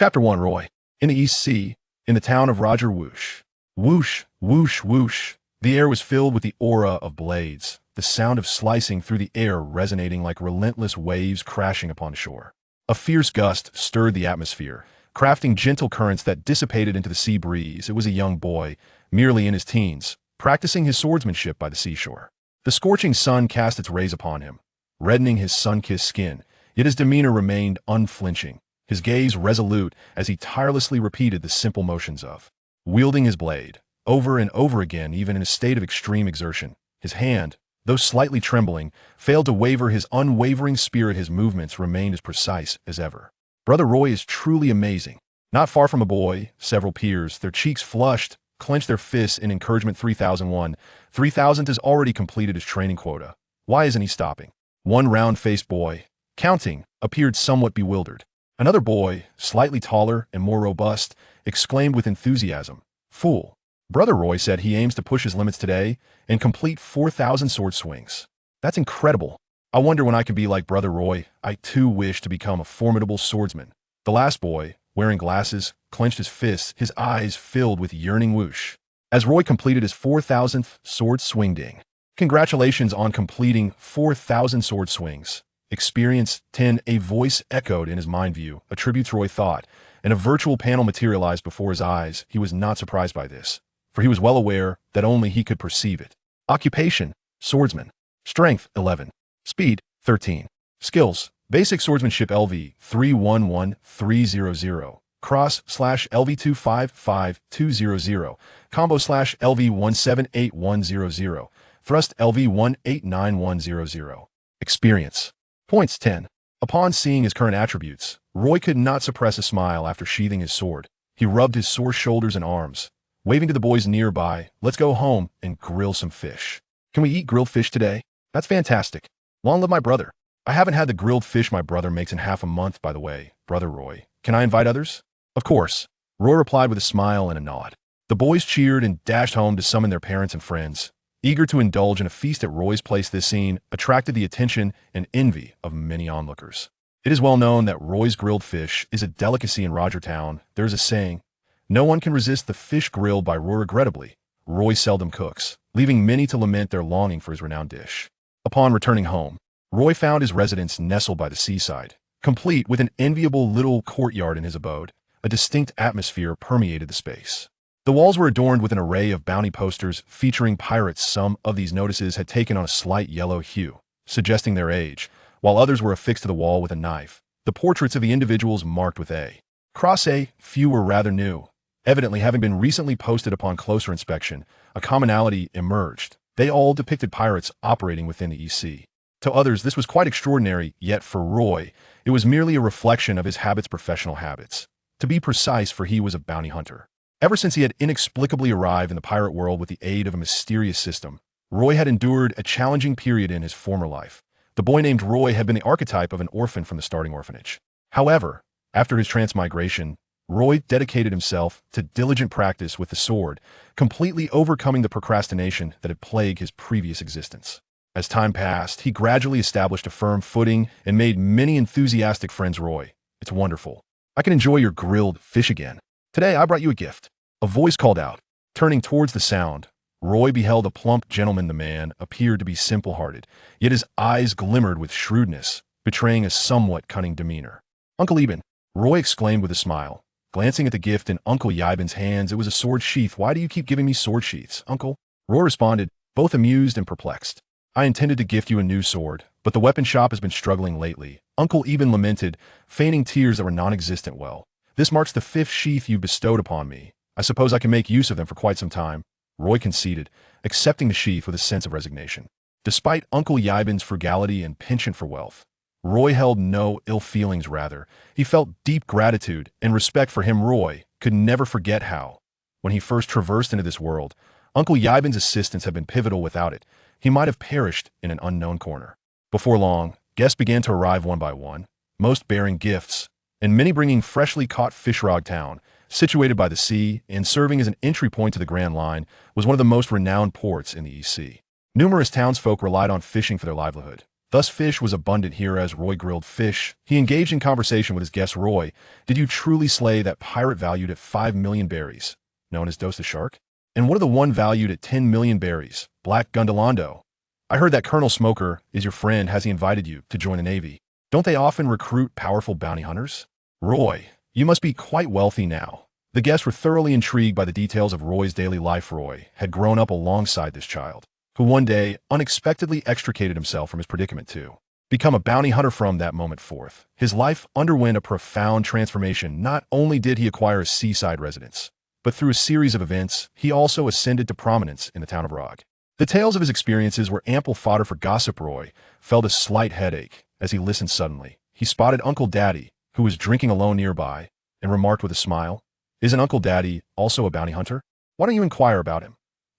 Chapter 1. Roy. In the East Sea, in the town of Roger Whoosh. Whoosh, whoosh, whoosh. The air was filled with the aura of blades, the sound of slicing through the air resonating like relentless waves crashing upon shore. A fierce gust stirred the atmosphere, crafting gentle currents that dissipated into the sea breeze. It was a young boy, merely in his teens, practicing his swordsmanship by the seashore. The scorching sun cast its rays upon him, reddening his sun-kissed skin, yet his demeanor remained unflinching, his gaze resolute as he tirelessly repeated the simple motions of wielding his blade, over and over again, even in a state of extreme exertion. His hand, though slightly trembling, failed to waver. His unwavering spirit, his movements remained as precise as ever. Brother Roy is truly amazing. Not far from a boy, several peers, their cheeks flushed, clenched their fists in encouragement. 3001. 3000 has already completed his training quota. Why isn't he stopping? One round-faced boy, counting, appeared somewhat bewildered. Another boy, slightly taller and more robust, exclaimed with enthusiasm, "Fool! Brother Roy said he aims to push his limits today and complete 4,000 sword swings. That's incredible. I wonder when I can be like Brother Roy. I too wish to become a formidable swordsman." The last boy, wearing glasses, clenched his fists, his eyes filled with yearning whoosh, as Roy completed his 4,000th sword swing. Ding. Congratulations on completing 4,000 sword swings. Experience 10. A voice echoed in his mind view, attributes Roy thought, and a virtual panel materialized before his eyes. He was not surprised by this, for he was well aware that only he could perceive it. Occupation: swordsman. Strength: 11. Speed: 13. Skills: basic swordsmanship LV 311300, cross/LV 255200, combo /LV 178100, thrust LV 189100. Experience points: 10. Upon seeing his current attributes, Roy could not suppress a smile. After sheathing his sword, he rubbed his sore shoulders and arms, waving to the boys nearby. "Let's go home and grill some fish." "Can we eat grilled fish today?" "That's fantastic. Long live my brother." "I haven't had the grilled fish my brother makes in half a month, by the way, Brother Roy. Can I invite others?" "Of course," Roy replied with a smile and a nod. The boys cheered and dashed home to summon their parents and friends, eager to indulge in a feast at Roy's place. This scene attracted the attention and envy of many onlookers. It is well known that Roy's grilled fish is a delicacy in Rog Town. There is a saying, "No one can resist the fish grilled by Roy." Regrettably, Roy seldom cooks, leaving many to lament their longing for his renowned dish. Upon returning home, Roy found his residence nestled by the seaside, complete with an enviable little courtyard in his abode. A distinct atmosphere permeated the space. The walls were adorned with an array of bounty posters featuring pirates. Some of these notices had taken on a slight yellow hue, suggesting their age, while others were affixed to the wall with a knife. The portraits of the individuals marked with A. Cross A. Few were rather new, evidently having been recently posted. Upon closer inspection, a commonality emerged. They all depicted pirates operating within the East Sea. To others, this was quite extraordinary, yet for Roy, it was merely a reflection of his habits, professional habits. To be precise, for he was a bounty hunter. Ever since he had inexplicably arrived in the pirate world with the aid of a mysterious system, Roy had endured a challenging period in his former life. The boy named Roy had been the archetype of an orphan from the starting orphanage. However, after his transmigration, Roy dedicated himself to diligent practice with the sword, completely overcoming the procrastination that had plagued his previous existence. As time passed, he gradually established a firm footing and made many enthusiastic friends. "Roy, it's wonderful. I can enjoy your grilled fish again. Today I brought you a gift." A voice called out. Turning towards the sound, Roy beheld a plump gentleman. The man appeared to be simple-hearted, yet his eyes glimmered with shrewdness, betraying a somewhat cunning demeanor. "Uncle Eben," Roy exclaimed with a smile, glancing at the gift in Uncle Iben's hands. It was a sword sheath. "Why do you keep giving me sword sheaths, Uncle?" Roy responded, both amused and perplexed. "I intended to gift you a new sword, but the weapon shop has been struggling lately," Uncle Eben lamented, feigning tears that were non-existent. "Well, this marks the 5th sheath you've bestowed upon me. I suppose I can make use of them for quite some time," Roy conceded, accepting the sheath with a sense of resignation. Despite Uncle Iben's frugality and penchant for wealth, Roy held no ill feelings. Rather, he felt deep gratitude and respect for him. Roy could never forget how, when he first traversed into this world, Uncle Iben's assistance had been pivotal. Without it, he might have perished in an unknown corner. Before long, guests began to arrive one by one, most bearing gifts, and many bringing freshly caught fish. Rog Town, situated by the sea and serving as an entry point to the Grand Line, was one of the most renowned ports in the East Sea. Numerous townsfolk relied on fishing for their livelihood. Thus fish was abundant here as Roy grilled fish. He engaged in conversation with his guest Roy. Did you truly slay that pirate valued at 5 million berries, known as Dos the Shark? And what of the one valued at 10 million berries, Black Gundalando? I heard that Colonel Smoker is your friend. Has he invited you to join the Navy? Don't they often recruit powerful bounty hunters? Roy, you must be quite wealthy now. The guests were thoroughly intrigued by the details of Roy's daily life. Roy had grown up alongside this child, who one day unexpectedly extricated himself from his predicament to become a bounty hunter. From that moment forth, his life underwent a profound transformation. Not only did he acquire a seaside residence, but through a series of events, he also ascended to prominence in the town of Rog. The tales of his experiences were ample fodder for gossip. Roy felt a slight headache as he listened. Suddenly, he spotted Uncle Daddy, who was drinking alone nearby, and remarked with a smile, "Isn't Uncle Daddy also a bounty hunter? Why don't you inquire about him?"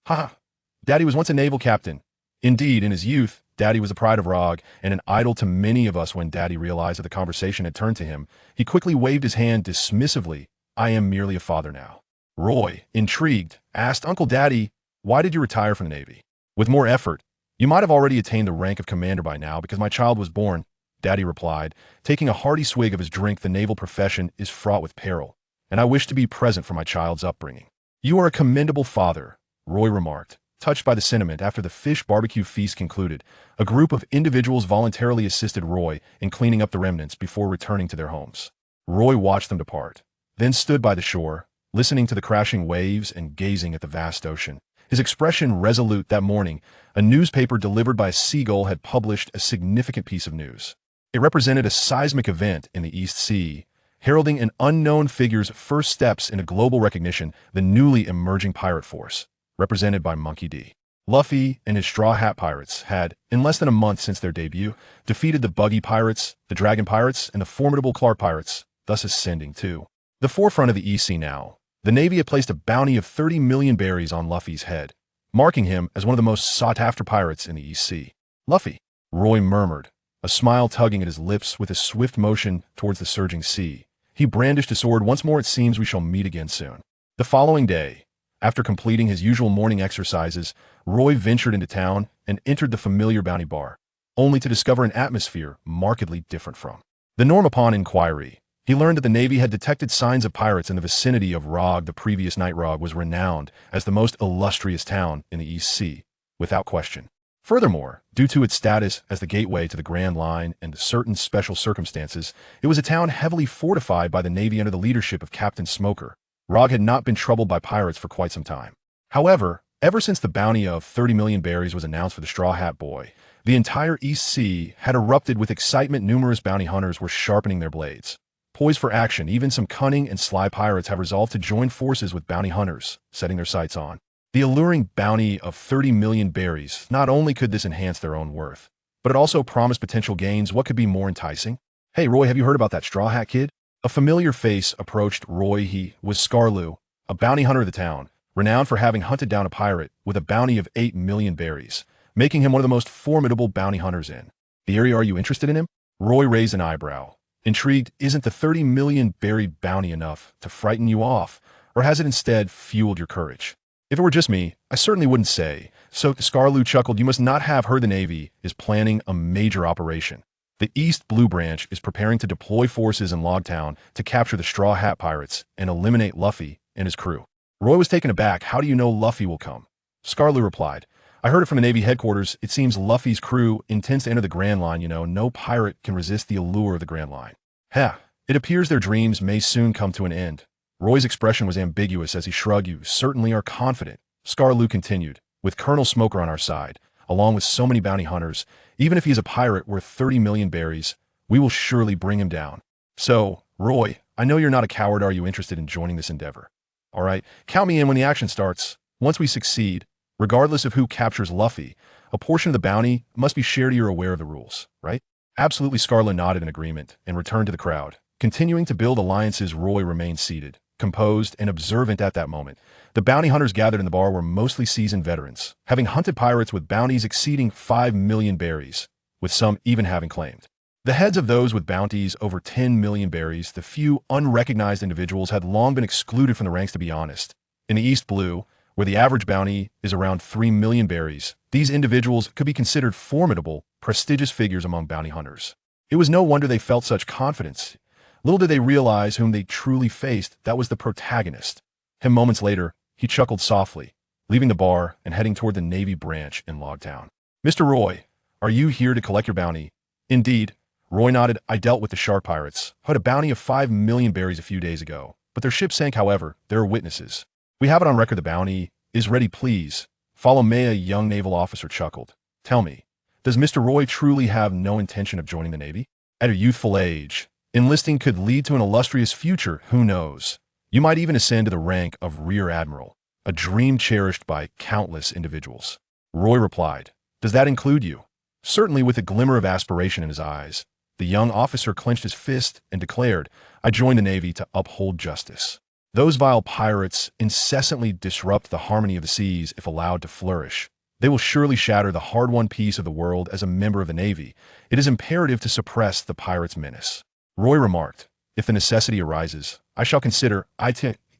"Ha ha! Daddy was once a naval captain." Indeed, in his youth, Daddy was the pride of Rog and an idol to many of us. When Daddy realized that the conversation had turned to him, he quickly waved his hand dismissively. "I am merely a father now." Roy, intrigued, asked Uncle Daddy, "Why did you retire from the Navy?" "With more effort. You might have already attained the rank of commander by now because my child was born," Daddy replied, taking a hearty swig of his drink. "The naval profession is fraught with peril, and I wish to be present for my child's upbringing." "You are a commendable father," Roy remarked, touched by the sentiment. After the fish barbecue feast concluded, a group of individuals voluntarily assisted Roy in cleaning up the remnants before returning to their homes. Roy watched them depart, then stood by the shore, listening to the crashing waves and gazing at the vast ocean, his expression resolute. That morning, a newspaper delivered by a seagull had published a significant piece of news. It represented a seismic event in the East Sea, heralding an unknown figure's first steps into global recognition. The newly emerging pirate force, represented by Monkey D. Luffy and his Straw Hat Pirates, had, in less than a month since their debut, defeated the Buggy Pirates, the Dragon Pirates, and the formidable Clark Pirates, thus ascending to the forefront of the East Sea now. The Navy had placed a bounty of 30 million berries on Luffy's head, marking him as one of the most sought-after pirates in the East Sea. "Luffy," Roy murmured, a smile tugging at his lips. With a swift motion towards the surging sea, he brandished his sword once more. "It seems we shall meet again soon." The following day, after completing his usual morning exercises, Roy ventured into town and entered the familiar bounty bar, only to discover an atmosphere markedly different from the norm. Upon inquiry, he learned that the Navy had detected signs of pirates in the vicinity of Rog. The previous night, Rog was renowned as the most illustrious town in the East Sea, without question. Furthermore, due to its status as the gateway to the Grand Line and certain special circumstances, it was a town heavily fortified by the Navy under the leadership of Captain Smoker. Rog had not been troubled by pirates for quite some time. However, ever since the bounty of 30 million berries was announced for the Straw Hat Boy, the entire East Sea had erupted with excitement. Numerous bounty hunters were sharpening their blades, poised for action. Even some cunning and sly pirates have resolved to join forces with bounty hunters, setting their sights on the alluring bounty of 30 million berries. Not only could this enhance their own worth, but it also promised potential gains. What could be more enticing? "Hey, Roy, have you heard about that Straw Hat kid?" A familiar face approached Roy. He was Scarloo, a bounty hunter of the town, renowned for having hunted down a pirate with a bounty of 8 million berries, making him one of the most formidable bounty hunters in the area. "Are you interested in him?" Roy raised an eyebrow, intrigued. "Isn't the 30 million berry bounty enough to frighten you off, or has it instead fueled your courage?" "If it were just me, I certainly wouldn't say." So Scarloo chuckled. "You must not have heard the Navy is planning a major operation. The East Blue Branch is preparing to deploy forces in Rog Town to capture the Straw Hat Pirates and eliminate Luffy and his crew." Roy was taken aback. "How do you know Luffy will come?" Scarloo replied, "I heard it from the Navy headquarters. It seems Luffy's crew intends to enter the Grand Line. You know, no pirate can resist the allure of the Grand Line. Heh, it appears their dreams may soon come to an end." Roy's expression was ambiguous as he shrugged. "You certainly are confident," Scarloo continued. "With Colonel Smoker on our side, along with so many bounty hunters, even if he is a pirate worth 30 million berries, we will surely bring him down. So, Roy, I know you're not a coward. Are you interested in joining this endeavor? All right, count me in when the action starts. Once we succeed, regardless of who captures Luffy, a portion of the bounty must be shared. You're aware of the rules, right?" "Absolutely." Scarlett nodded in agreement and returned to the crowd. Continuing to build alliances, Roy remained seated, composed and observant at that moment. The bounty hunters gathered in the bar were mostly seasoned veterans, having hunted pirates with bounties exceeding 5 million berries, with some even having claimed the heads of those with bounties over 10 million berries. The few unrecognized individuals had long been excluded from the ranks. To be honest, in the East Blue, where the average bounty is around 3 million berries, these individuals could be considered formidable prestigious figures among bounty hunters. It was no wonder they felt such confidence. Little did they realize whom they truly faced. That was the protagonist. Moments later, he chuckled softly, leaving the bar and heading toward the Navy branch in Rog Town. "Mr. Roy, are you here to collect your bounty?" "Indeed." Roy nodded. "I dealt with the shark pirates, who had a bounty of 5 million berries a few days ago, but their ship sank. However, there are witnesses. We have it on record the bounty is ready. Please follow me." A young naval officer chuckled. "Tell me, does Mr. Roy truly have no intention of joining the Navy? At a youthful age, enlisting could lead to an illustrious future. Who knows? You might even ascend to the rank of Rear Admiral, a dream cherished by countless individuals." Roy replied, "Does that include you?" Certainly. With a glimmer of aspiration in his eyes, the young officer clenched his fist and declared, "I joined the Navy to uphold justice. Those vile pirates incessantly disrupt the harmony of the seas. If allowed to flourish, they will surely shatter the hard-won peace of the world. As a member of the Navy, it is imperative to suppress the pirates' menace." Roy remarked, "If the necessity arises, I shall consider.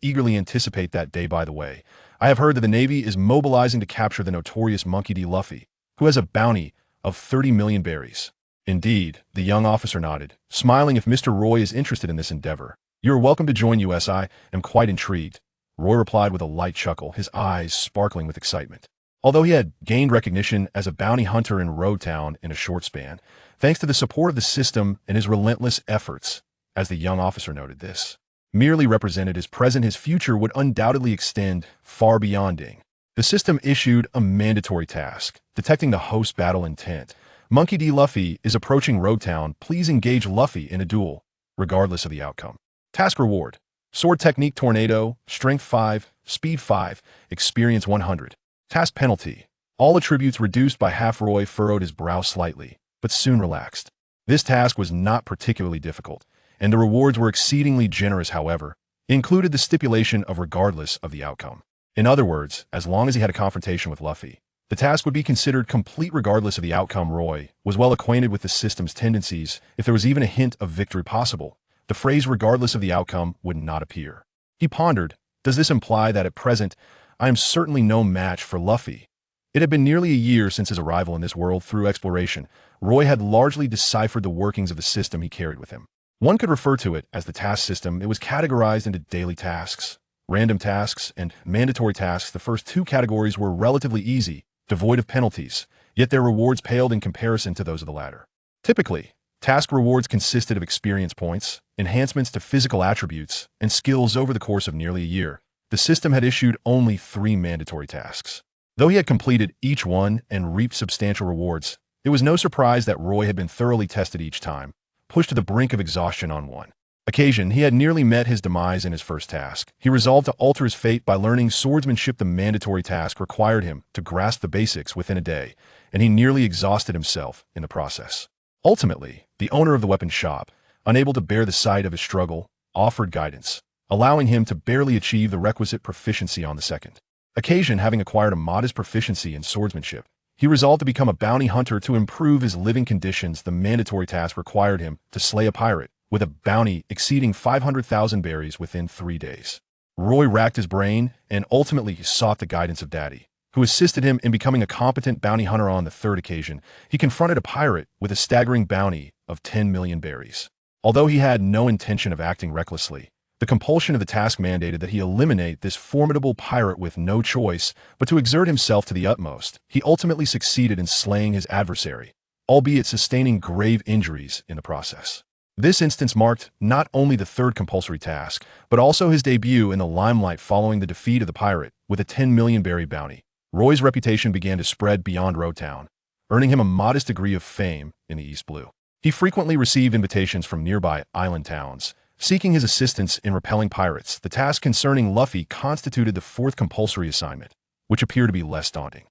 Eagerly anticipate that day. By the way, I have heard that the Navy is mobilizing to capture the notorious Monkey D. Luffy, who has a bounty of 30 million berries." "Indeed," the young officer nodded, smiling. "If Mr. Roy is interested in this endeavor, you are welcome to join us. I am quite intrigued." Roy replied with a light chuckle, his eyes sparkling with excitement. Although he had gained recognition as a bounty hunter in Rog Town in a short span, thanks to the support of the system and his relentless efforts, as the young officer noted, this merely represented his present. His future would undoubtedly extend far beyond Ding. The system issued a mandatory task, detecting the host battle intent. "Monkey D. Luffy is approaching Rog Town. Please engage Luffy in a duel, regardless of the outcome." Task reward: Sword Technique Tornado, Strength 5, Speed 5, Experience 100. Task penalty: all attributes reduced by half. Roy furrowed his brow slightly, but soon relaxed. This task was not particularly difficult, and the rewards were exceedingly generous. However, it included the stipulation of regardless of the outcome. In other words, as long as he had a confrontation with Luffy, the task would be considered complete regardless of the outcome. Roy was well acquainted with the system's tendencies. If there was even a hint of victory possible, the phrase "regardless of the outcome" would not appear. He pondered, "Does this imply that at present I am certainly no match for Luffy?" It had been nearly a year since his arrival in this world. Through exploration, Roy had largely deciphered the workings of the system he carried with him. One could refer to it as the task system. It was categorized into daily tasks, random tasks, and mandatory tasks. The first two categories were relatively easy, devoid of penalties, yet their rewards paled in comparison to those of the latter. Typically, task rewards consisted of experience points, enhancements to physical attributes, and skills. Over the course of nearly a year, the system had issued only 3 mandatory tasks. Though he had completed each one and reaped substantial rewards, it was no surprise that Roy had been thoroughly tested each time, pushed to the brink of exhaustion. On one occasion, he had nearly met his demise in his first task. He resolved to alter his fate by learning swordsmanship. The mandatory task required him to grasp the basics within a day, and he nearly exhausted himself in the process. Ultimately, the owner of the weapon shop, unable to bear the sight of his struggle, offered guidance, allowing him to barely achieve the requisite proficiency. On the second occasion, having acquired a modest proficiency in swordsmanship, he resolved to become a bounty hunter to improve his living conditions. The mandatory task required him to slay a pirate with a bounty exceeding 500,000 berries within 3 days. Roy racked his brain and ultimately sought the guidance of Daddy, who assisted him in becoming a competent bounty hunter. On the third occasion, he confronted a pirate with a staggering bounty of 10 million berries. Although he had no intention of acting recklessly, the compulsion of the task mandated that he eliminate this formidable pirate. With no choice but to exert himself to the utmost, he ultimately succeeded in slaying his adversary, albeit sustaining grave injuries in the process. This instance marked not only the third compulsory task, but also his debut in the limelight following the defeat of the pirate with a 10 million berry bounty. Roy's reputation began to spread beyond Rog Town, earning him a modest degree of fame in the East Blue. He frequently received invitations from nearby island towns, seeking his assistance in repelling pirates. The task concerning Luffy constituted the fourth compulsory assignment, which appeared to be less daunting.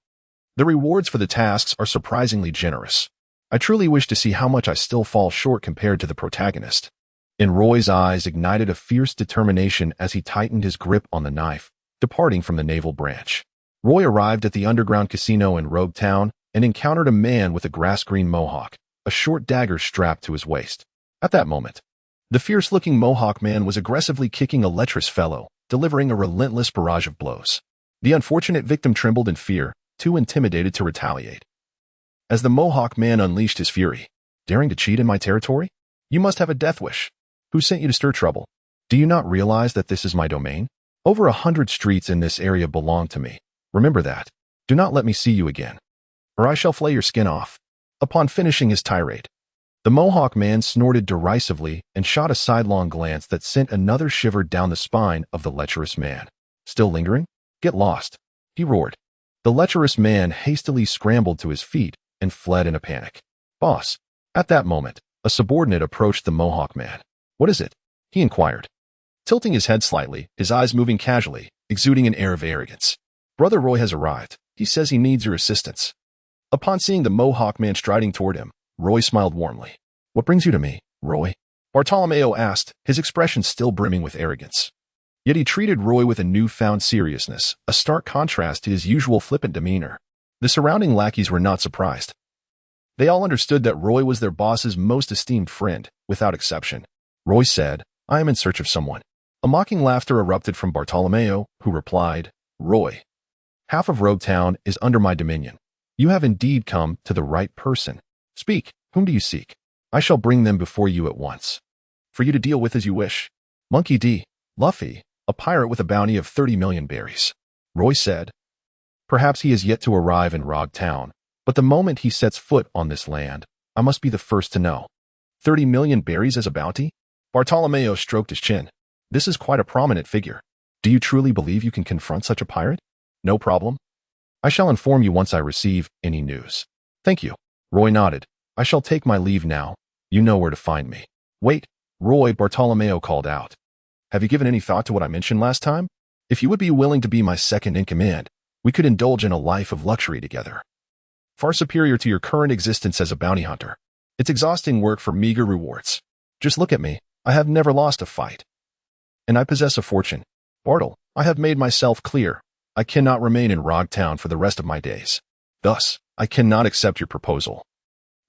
The rewards for the tasks are surprisingly generous. I truly wish to see how much I still fall short compared to the protagonist. In Roy's eyes ignited a fierce determination as he tightened his grip on the knife, departing from the naval branch. Roy arrived at the underground casino in Rog Town and encountered a man with a grass-green mohawk, a short dagger strapped to his waist. At that moment, the fierce-looking mohawk man was aggressively kicking a lecherous fellow, delivering a relentless barrage of blows. The unfortunate victim trembled in fear, too intimidated to retaliate. as the Mohawk man unleashed his fury. Daring to cheat in my territory? You must have a death wish. Who sent you to stir trouble? Do you not realize that this is my domain? Over 100 streets in this area belong to me. Remember that. Do not let me see you again, or I shall flay your skin off. Upon finishing his tirade, the Mohawk man snorted derisively and shot a sidelong glance that sent another shiver down the spine of the lecherous man. Still lingering? Get lost, he roared. The lecherous man hastily scrambled to his feet and fled in a panic. Boss. At that moment, a subordinate approached the Mohawk man. What is it? He inquired, tilting his head slightly, his eyes moving casually, exuding an air of arrogance. Brother Roy has arrived. He says he needs your assistance. Upon seeing the Mohawk man striding toward him, Roy smiled warmly. What brings you to me, Roy? Bartolomeo asked, his expression still brimming with arrogance. Yet he treated Roy with a newfound seriousness, a stark contrast to his usual flippant demeanor. The surrounding lackeys were not surprised. They all understood that Roy was their boss's most esteemed friend, without exception. Roy said, I am in search of someone. A mocking laughter erupted from Bartolomeo, who replied, Roy, half of Rog Town is under my dominion. You have indeed come to the right person. Speak, whom do you seek? I shall bring them before you at once, for you to deal with as you wish. Monkey D. Luffy, a pirate with a bounty of 30 million berries. Roy said, perhaps he is yet to arrive in Rog Town, but the moment he sets foot on this land, I must be the first to know. 30 million berries as a bounty? Bartolomeo stroked his chin. This is quite a prominent figure. Do you truly believe you can confront such a pirate? No problem. I shall inform you once I receive any news. Thank you. Roy nodded. I shall take my leave now. You know where to find me. Wait, Roy, Bartolomeo called out. Have you given any thought to what I mentioned last time? If you would be willing to be my second in command, we could indulge in a life of luxury together. Far superior to your current existence as a bounty hunter. It's exhausting work for meager rewards. Just look at me. I have never lost a fight. And I possess a fortune. Bartle, I have made myself clear. I cannot remain in Rog Town for the rest of my days. Thus, I cannot accept your proposal.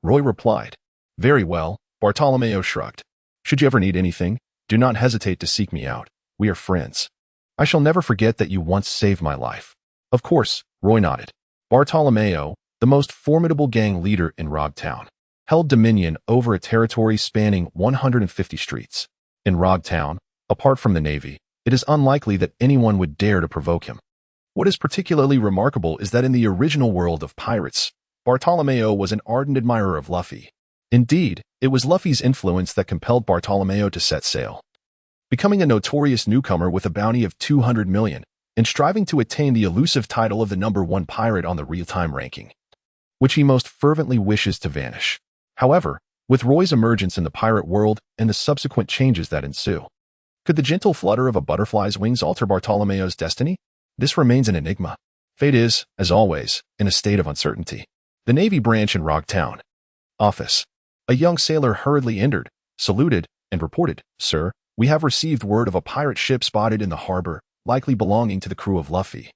Roy replied. Very well, Bartolomeo shrugged. Should you ever need anything, do not hesitate to seek me out. We are friends. I shall never forget that you once saved my life. Of course, Roy nodded. Bartolomeo, the most formidable gang leader in Rog Town, held dominion over a territory spanning 150 streets. In Rog Town, apart from the Navy, it is unlikely that anyone would dare to provoke him. What is particularly remarkable is that in the original world of pirates, Bartolomeo was an ardent admirer of Luffy. Indeed, it was Luffy's influence that compelled Bartolomeo to set sail. Becoming a notorious newcomer with a bounty of 200 million, and striving to attain the elusive title of the #1 pirate on the real-time ranking, which he most fervently wishes to vanish. However, with Roy's emergence in the pirate world and the subsequent changes that ensue, could the gentle flutter of a butterfly's wings alter Bartolomeo's destiny? This remains an enigma. Fate is, as always, in a state of uncertainty. The Navy branch in Rog Town. Office. A young sailor hurriedly entered, saluted, and reported, Sir, we have received word of a pirate ship spotted in the harbor, likely belonging to the crew of Luffy.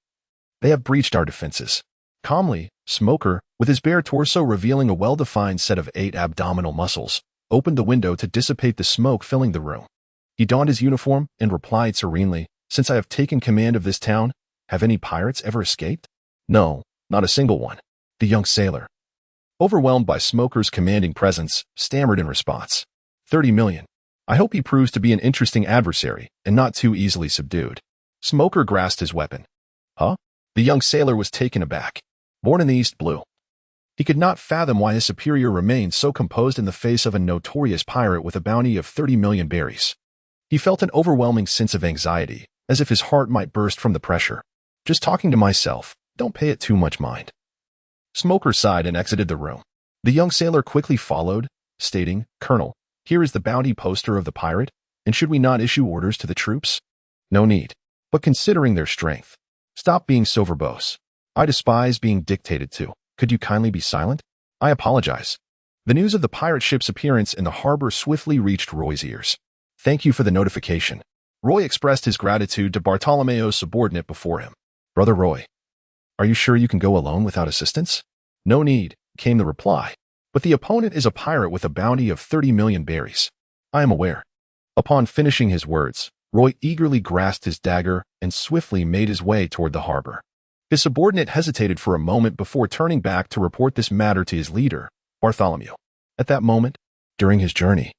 They have breached our defenses. Calmly, Smoker, with his bare torso revealing a well-defined set of 8 abdominal muscles, opened the window to dissipate the smoke filling the room. He donned his uniform and replied serenely, Since I have taken command of this town, have any pirates ever escaped? No, not a single one. The young sailor, overwhelmed by Smoker's commanding presence, stammered in response. 30 million. I hope he proves to be an interesting adversary and not too easily subdued. Smoker grasped his weapon. Huh? The young sailor was taken aback. Born in the East Blue, he could not fathom why his superior remained so composed in the face of a notorious pirate with a bounty of 30 million berries. He felt an overwhelming sense of anxiety, as if his heart might burst from the pressure. Just talking to myself, don't pay it too much mind. Smoker sighed and exited the room. The young sailor quickly followed, stating, Colonel, here is the bounty poster of the pirate, and should we not issue orders to the troops? No need. But considering their strength, stop being so verbose. I despise being dictated to. Could you kindly be silent? I apologize. The news of the pirate ship's appearance in the harbor swiftly reached Roy's ears. Thank you for the notification. Roy expressed his gratitude to Bartolomeo's subordinate before him. Brother Roy, are you sure you can go alone without assistance? No need, came the reply. But the opponent is a pirate with a bounty of 30 million berries. I am aware. Upon finishing his words, Roy eagerly grasped his dagger and swiftly made his way toward the harbor. His subordinate hesitated for a moment before turning back to report this matter to his leader, Bartholomew. At that moment, during his journey,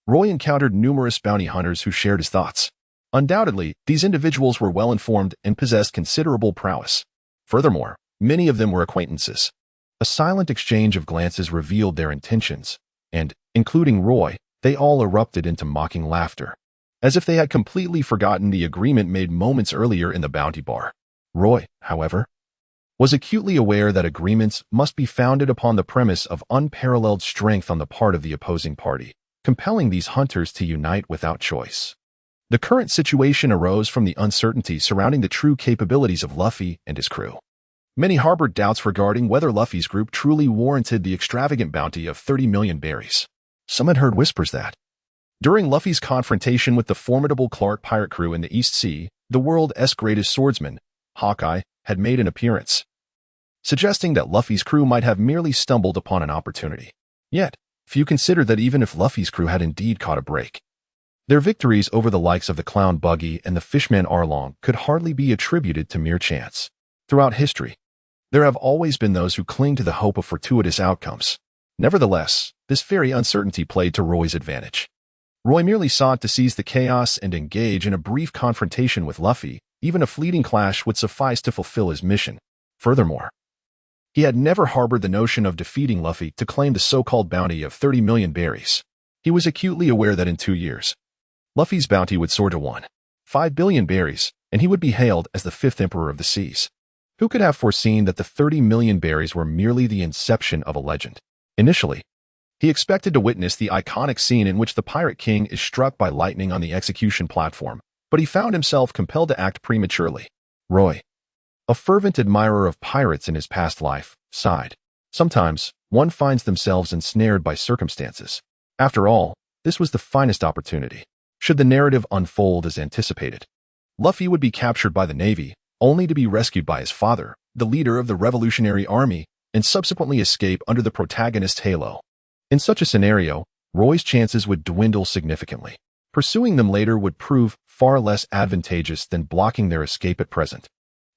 Roy encountered numerous bounty hunters who shared his thoughts. Undoubtedly, these individuals were well-informed and possessed considerable prowess. Furthermore, many of them were acquaintances. A silent exchange of glances revealed their intentions, and, including Roy, they all erupted into mocking laughter, as if they had completely forgotten the agreement made moments earlier in the bounty bar. Roy, however, was acutely aware that agreements must be founded upon the premise of unparalleled strength on the part of the opposing party, compelling these hunters to unite without choice. The current situation arose from the uncertainty surrounding the true capabilities of Luffy and his crew. Many harbored doubts regarding whether Luffy's group truly warranted the extravagant bounty of 30 million berries. Some had heard whispers that, during Luffy's confrontation with the formidable Clark pirate crew in the East Sea, the world's greatest swordsman, Hawkeye, had made an appearance, suggesting that Luffy's crew might have merely stumbled upon an opportunity. Yet, few considered that even if Luffy's crew had indeed caught a break, their victories over the likes of the Clown Buggy and the Fishman Arlong could hardly be attributed to mere chance. Throughout history, there have always been those who cling to the hope of fortuitous outcomes. Nevertheless, this very uncertainty played to Roy's advantage. Roy merely sought to seize the chaos and engage in a brief confrontation with Luffy. Even a fleeting clash would suffice to fulfill his mission. Furthermore, he had never harbored the notion of defeating Luffy to claim the so-called bounty of 30 million berries. He was acutely aware that in 2 years, Luffy's bounty would soar to 1.5 billion berries, and he would be hailed as the 5th Emperor of the Seas. Who could have foreseen that the 30 million berries were merely the inception of a legend? Initially, he expected to witness the iconic scene in which the Pirate King is struck by lightning on the execution platform, but he found himself compelled to act prematurely. Roy, a fervent admirer of pirates in his past life, sighed. Sometimes, one finds themselves ensnared by circumstances. After all, this was the finest opportunity. Should the narrative unfold as anticipated, Luffy would be captured by the Navy, only to be rescued by his father, the leader of the Revolutionary Army, and subsequently escape under the protagonist's halo. In such a scenario, Roy's chances would dwindle significantly. Pursuing them later would prove far less advantageous than blocking their escape at present.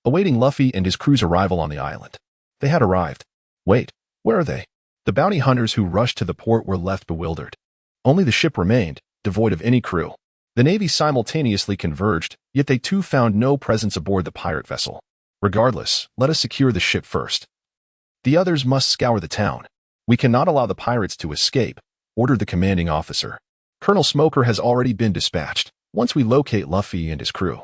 Awaiting Luffy and his crew's arrival on the island, they had arrived. Wait, where are they? The bounty hunters who rushed to the port were left bewildered. Only the ship remained, devoid of any crew. The Navy simultaneously converged, yet they too found no presence aboard the pirate vessel. Regardless, let us secure the ship first. The others must scour the town. We cannot allow the pirates to escape, ordered the commanding officer. Colonel Smoker has already been dispatched. Once we locate Luffy and his crew,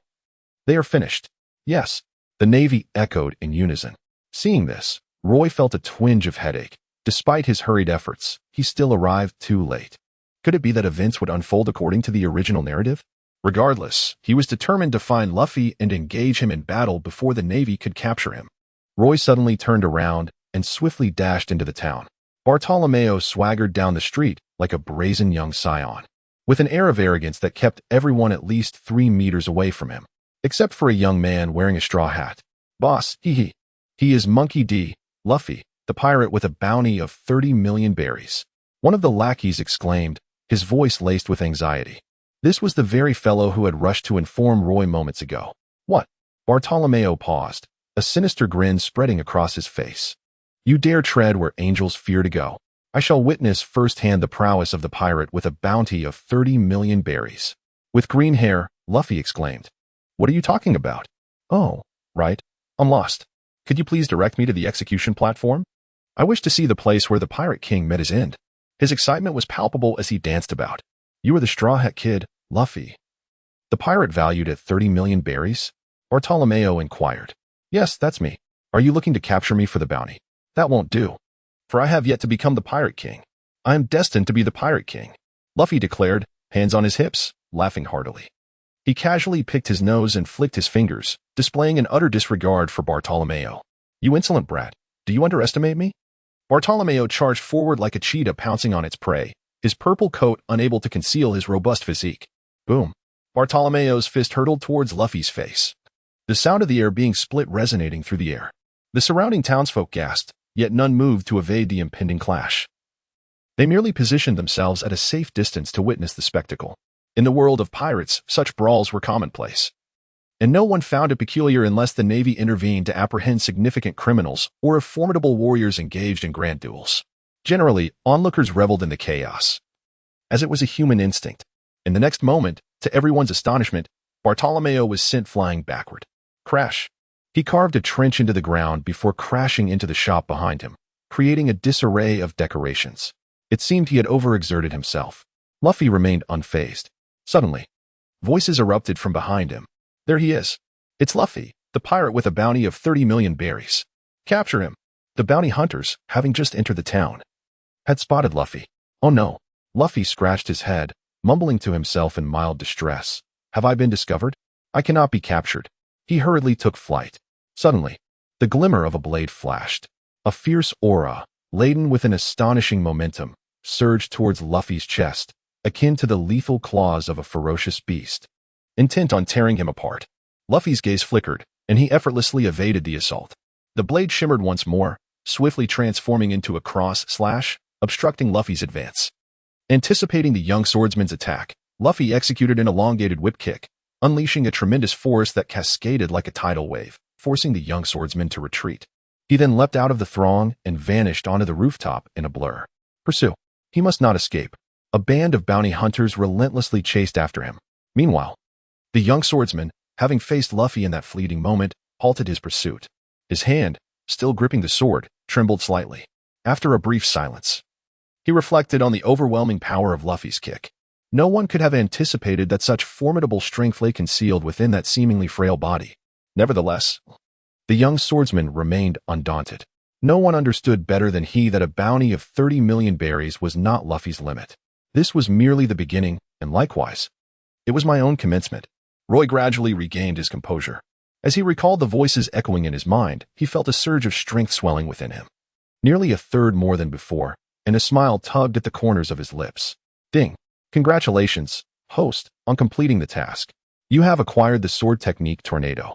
they are finished. Yes, the Navy echoed in unison. Seeing this, Roy felt a twinge of headache. Despite his hurried efforts, he still arrived too late. Could it be that events would unfold according to the original narrative? Regardless, he was determined to find Luffy and engage him in battle before the Navy could capture him. Roy suddenly turned around and swiftly dashed into the town. Bartolomeo swaggered down the street like a brazen young scion, with an air of arrogance that kept everyone at least 3 meters away from him, except for a young man wearing a straw hat. Boss, he is Monkey D. Luffy, the pirate with a bounty of 30 million berries. One of the lackeys exclaimed, his voice laced with anxiety. This was the very fellow who had rushed to inform Roy moments ago. What? Bartolomeo paused, a sinister grin spreading across his face. You dare tread where angels fear to go. I shall witness firsthand the prowess of the pirate with a bounty of 30 million berries. With green hair, Luffy exclaimed. What are you talking about? Oh, right. I'm lost. Could you please direct me to the execution platform? I wish to see the place where the Pirate King met his end. His excitement was palpable as he danced about. You are the Straw Hat Kid, Luffy. The pirate valued at 30 million berries? Bartolomeo inquired. Yes, that's me. Are you looking to capture me for the bounty? That won't do, for I have yet to become the Pirate King. I am destined to be the Pirate King, Luffy declared, hands on his hips, laughing heartily. He casually picked his nose and flicked his fingers, displaying an utter disregard for Bartolomeo. You insolent brat, do you underestimate me? Bartolomeo charged forward like a cheetah pouncing on its prey, his purple coat unable to conceal his robust physique. Boom. Bartolomeo's fist hurtled towards Luffy's face, the sound of the air being split resonating through the air. The surrounding townsfolk gasped, yet none moved to evade the impending clash. They merely positioned themselves at a safe distance to witness the spectacle. In the world of pirates, such brawls were commonplace. and no one found it peculiar unless the Navy intervened to apprehend significant criminals or if formidable warriors engaged in grand duels. Generally, onlookers reveled in the chaos, as it was a human instinct. In the next moment, to everyone's astonishment, Bartolomeo was sent flying backward. Crash! He carved a trench into the ground before crashing into the shop behind him, creating a disarray of decorations. It seemed he had overexerted himself. Luffy remained unfazed. Suddenly, voices erupted from behind him. There he is. It's Luffy, the pirate with a bounty of 30 million berries. Capture him. The bounty hunters, having just entered the town, had spotted Luffy. Oh no. Luffy scratched his head, mumbling to himself in mild distress. Have I been discovered? I cannot be captured. He hurriedly took flight. Suddenly, the glimmer of a blade flashed. A fierce aura, laden with an astonishing momentum, surged towards Luffy's chest, akin to the lethal claws of a ferocious beast. Intent on tearing him apart, Luffy's gaze flickered, and he effortlessly evaded the assault. The blade shimmered once more, swiftly transforming into a cross-slash, obstructing Luffy's advance. Anticipating the young swordsman's attack, Luffy executed an elongated whip kick, unleashing a tremendous force that cascaded like a tidal wave, forcing the young swordsman to retreat. He then leapt out of the throng and vanished onto the rooftop in a blur. Pursue. He must not escape. A band of bounty hunters relentlessly chased after him. Meanwhile, the young swordsman, having faced Luffy in that fleeting moment, halted his pursuit. His hand, still gripping the sword, trembled slightly. After a brief silence, he reflected on the overwhelming power of Luffy's kick. No one could have anticipated that such formidable strength lay concealed within that seemingly frail body. Nevertheless, the young swordsman remained undaunted. No one understood better than he that a bounty of 30 million berries was not Luffy's limit. This was merely the beginning, and likewise, it was my own commencement. Roy gradually regained his composure. As he recalled the voices echoing in his mind, he felt a surge of strength swelling within him. Nearly a third more than before, and a smile tugged at the corners of his lips. Ding! Congratulations, host, on completing the task. You have acquired the sword technique Tornado,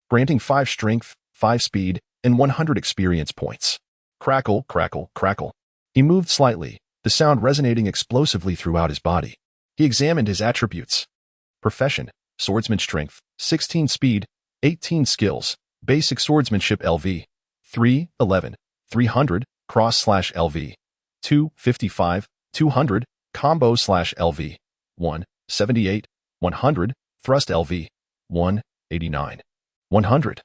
granting 5 strength, 5 speed, and 100 experience points. Crackle, crackle, crackle. He moved slightly, the sound resonating explosively throughout his body. He examined his attributes. Profession, swordsman strength, 16 speed, 18 skills, basic swordsmanship LV, 311, 300, cross/LV, 255, 200, combo/LV, 178, 100, thrust LV, 189, 100.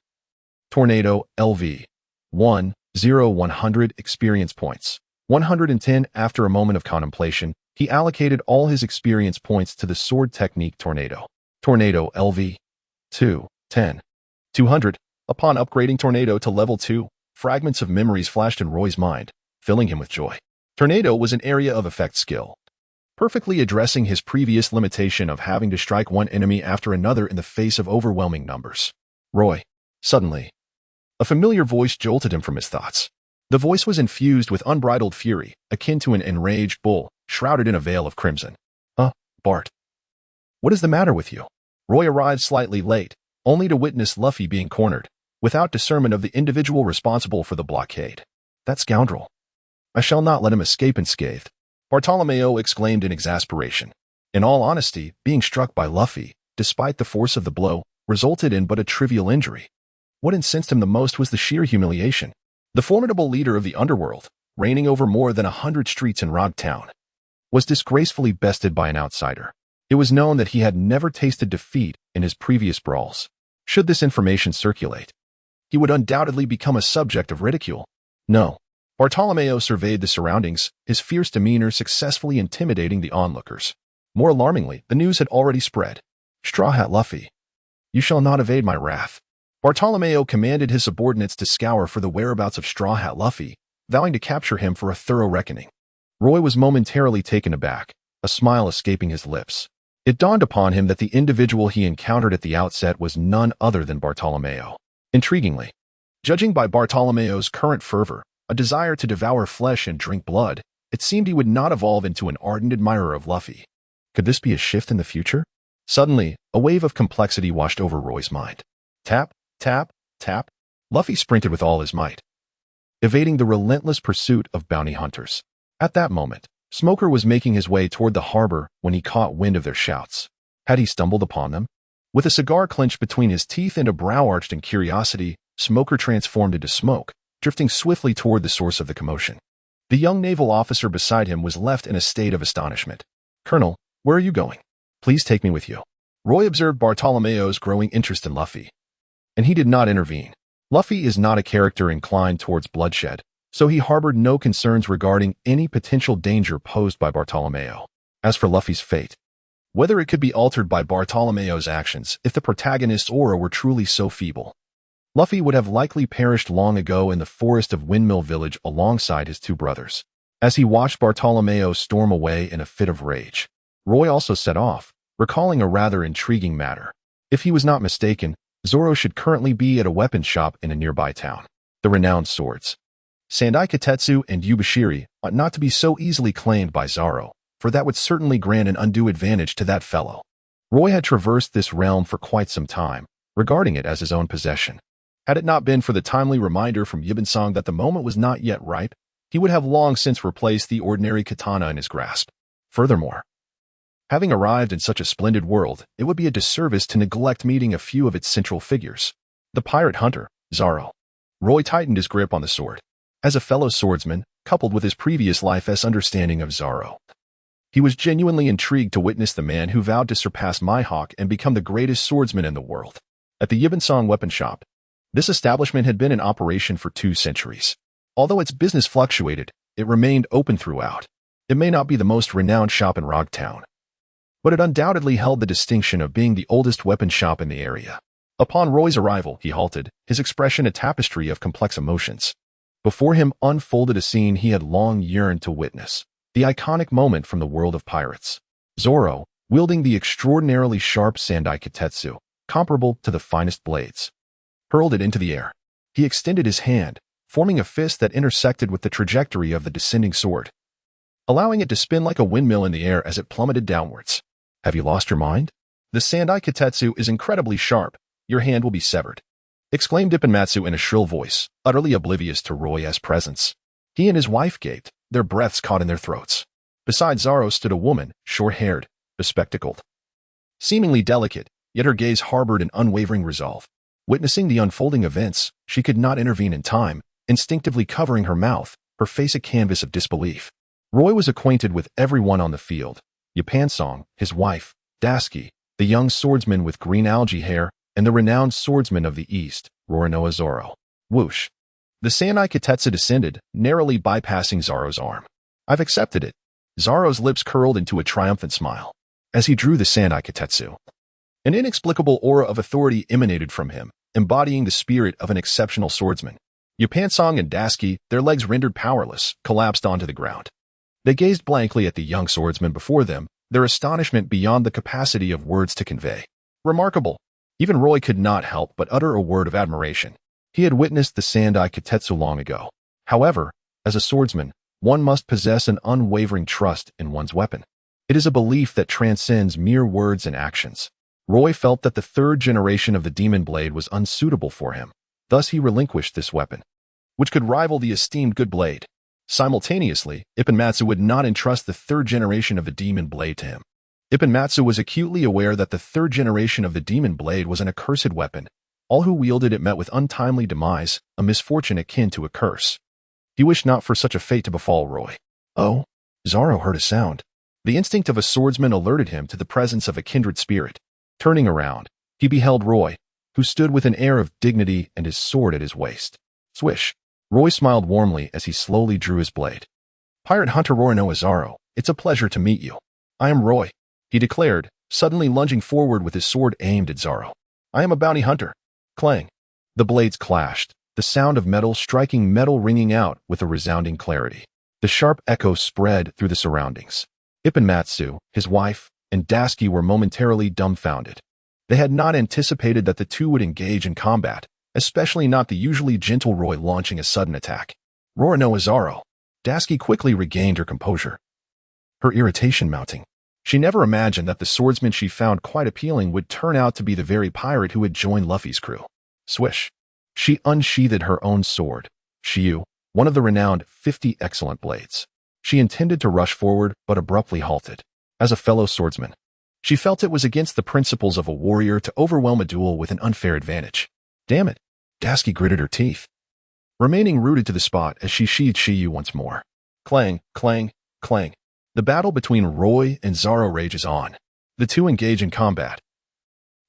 Tornado LV, 100 experience points, 110. After a moment of contemplation, he allocated all his experience points to the sword technique Tornado. Tornado LV, 210, 200. Upon upgrading Tornado to level 2, fragments of memories flashed in Roy's mind, filling him with joy. Tornado was an area of effect skill, perfectly addressing his previous limitation of having to strike one enemy after another in the face of overwhelming numbers. Roy. Suddenly, a familiar voice jolted him from his thoughts. The voice was infused with unbridled fury, akin to an enraged bull, shrouded in a veil of crimson. Bart. What is the matter with you? Roy arrived slightly late, only to witness Luffy being cornered, without discernment of the individual responsible for the blockade. That scoundrel. I shall not let him escape unscathed, Bartolomeo exclaimed in exasperation. In all honesty, being struck by Luffy, despite the force of the blow, resulted in but a trivial injury. What incensed him the most was the sheer humiliation. The formidable leader of the underworld, reigning over more than 100 streets in Rog Town, was disgracefully bested by an outsider. It was known that he had never tasted defeat in his previous brawls. Should this information circulate, he would undoubtedly become a subject of ridicule. No. Bartolomeo surveyed the surroundings, his fierce demeanor successfully intimidating the onlookers. More alarmingly, the news had already spread. Straw Hat Luffy, you shall not evade my wrath. Bartolomeo commanded his subordinates to scour for the whereabouts of Straw Hat Luffy, vowing to capture him for a thorough reckoning. Roy was momentarily taken aback, a smile escaping his lips. It dawned upon him that the individual he encountered at the outset was none other than Bartolomeo. Intriguingly, judging by Bartolomeo's current fervor, a desire to devour flesh and drink blood, it seemed he would not evolve into an ardent admirer of Luffy. Could this be a shift in the future? Suddenly, a wave of complexity washed over Roy's mind. Tap, tap, tap. Luffy sprinted with all his might, evading the relentless pursuit of bounty hunters. At that moment, Smoker was making his way toward the harbor when he caught wind of their shouts. Had he stumbled upon them? With a cigar clenched between his teeth and a brow arched in curiosity, Smoker transformed into smoke, drifting swiftly toward the source of the commotion. The young naval officer beside him was left in a state of astonishment. "Colonel, where are you going? Please take me with you." Roy observed Bartolomeo's growing interest in Luffy, and he did not intervene. Luffy is not a character inclined towards bloodshed, so he harbored no concerns regarding any potential danger posed by Bartolomeo. As for Luffy's fate, whether it could be altered by Bartolomeo's actions if the protagonist's aura were truly so feeble, Luffy would have likely perished long ago in the forest of Windmill Village alongside his two brothers. As he watched Bartolomeo storm away in a fit of rage, Roy also set off, recalling a rather intriguing matter. If he was not mistaken, Zoro should currently be at a weapon shop in a nearby town. The renowned swords, Sandai Katetsu and Yubashiri, ought not to be so easily claimed by Zoro, for that would certainly grant an undue advantage to that fellow. Roy had traversed this realm for quite some time, regarding it as his own possession. Had it not been for the timely reminder from Yibensong that the moment was not yet ripe, he would have long since replaced the ordinary katana in his grasp. Furthermore, having arrived in such a splendid world, it would be a disservice to neglect meeting a few of its central figures. The pirate hunter, Zoro. Roy tightened his grip on the sword. As a fellow swordsman, coupled with his previous life's understanding of Zoro, he was genuinely intrigued to witness the man who vowed to surpass Mihawk and become the greatest swordsman in the world. At the Yibensong weapon shop, this establishment had been in operation for 2 centuries. Although its business fluctuated, it remained open throughout. It may not be the most renowned shop in Rog Town, but it undoubtedly held the distinction of being the oldest weapon shop in the area. Upon Roy's arrival, he halted, his expression a tapestry of complex emotions. Before him unfolded a scene he had long yearned to witness, the iconic moment from the world of pirates. Zoro, wielding the extraordinarily sharp Sandai Katetsu, comparable to the finest blades, hurled it into the air. He extended his hand, forming a fist that intersected with the trajectory of the descending sword, allowing it to spin like a windmill in the air as it plummeted downwards. "Have you lost your mind? The Sandai Katetsu is incredibly sharp. Your hand will be severed," exclaimed Ipponmatsu in a shrill voice, utterly oblivious to Roy's presence. He and his wife gaped, their breaths caught in their throats. Beside Zoro stood a woman, short-haired, bespectacled, seemingly delicate, yet her gaze harbored an unwavering resolve. Witnessing the unfolding events, she could not intervene in time, instinctively covering her mouth, her face a canvas of disbelief. Roy was acquainted with everyone on the field: Yapansong, his wife, Dasky, the young swordsman with green algae hair, and the renowned swordsman of the East, Roronoa Zoro. Whoosh! The Sandai Katetsu descended, narrowly bypassing Zoro's arm. "I've accepted it." Zoro's lips curled into a triumphant smile. As he drew the Sandai Katetsu, an inexplicable aura of authority emanated from him, embodying the spirit of an exceptional swordsman. Yapansong and Dasky, their legs rendered powerless, collapsed onto the ground. They gazed blankly at the young swordsman before them, their astonishment beyond the capacity of words to convey. Remarkable! Even Roy could not help but utter a word of admiration. He had witnessed the Sandai Katetsu long ago. However, as a swordsman, one must possess an unwavering trust in one's weapon. It is a belief that transcends mere words and actions. Roy felt that the 3rd generation of the Demon Blade was unsuitable for him. Thus he relinquished this weapon, which could rival the esteemed Good Blade. Simultaneously, Ipponmatsu would not entrust the 3rd generation of the Demon Blade to him. Ipponmatsu was acutely aware that the 3rd generation of the Demon Blade was an accursed weapon. All who wielded it met with untimely demise, a misfortune akin to a curse. He wished not for such a fate to befall Roy. Oh! Zoro heard a sound. The instinct of a swordsman alerted him to the presence of a kindred spirit. Turning around, he beheld Roy, who stood with an air of dignity and his sword at his waist. Swish! Roy smiled warmly as he slowly drew his blade. "Pirate Hunter Roronoa Zoro, it's a pleasure to meet you. I am Roy," he declared, suddenly lunging forward with his sword aimed at Zoro. "I am a bounty hunter." Clang! The blades clashed, the sound of metal striking metal ringing out with a resounding clarity. The sharp echo spread through the surroundings. Ipponmatsu, his wife, and Dasky were momentarily dumbfounded. They had not anticipated that the two would engage in combat, especially not the usually gentle Roy launching a sudden attack. "Roronoa Zoro." Dasky quickly regained her composure, her irritation mounting. She never imagined that the swordsman she found quite appealing would turn out to be the very pirate who had joined Luffy's crew. Swish! She unsheathed her own sword, Shiyu, one of the renowned 50 excellent blades. She intended to rush forward, but abruptly halted. As a fellow swordsman, She felt it was against the principles of a warrior to overwhelm a duel with an unfair advantage. Damn it. Dasky gritted her teeth, remaining rooted to the spot as she sheathed Shiyu once more. Clang, clang, clang. The battle between Roy and Zoro rages on. The two engage in combat,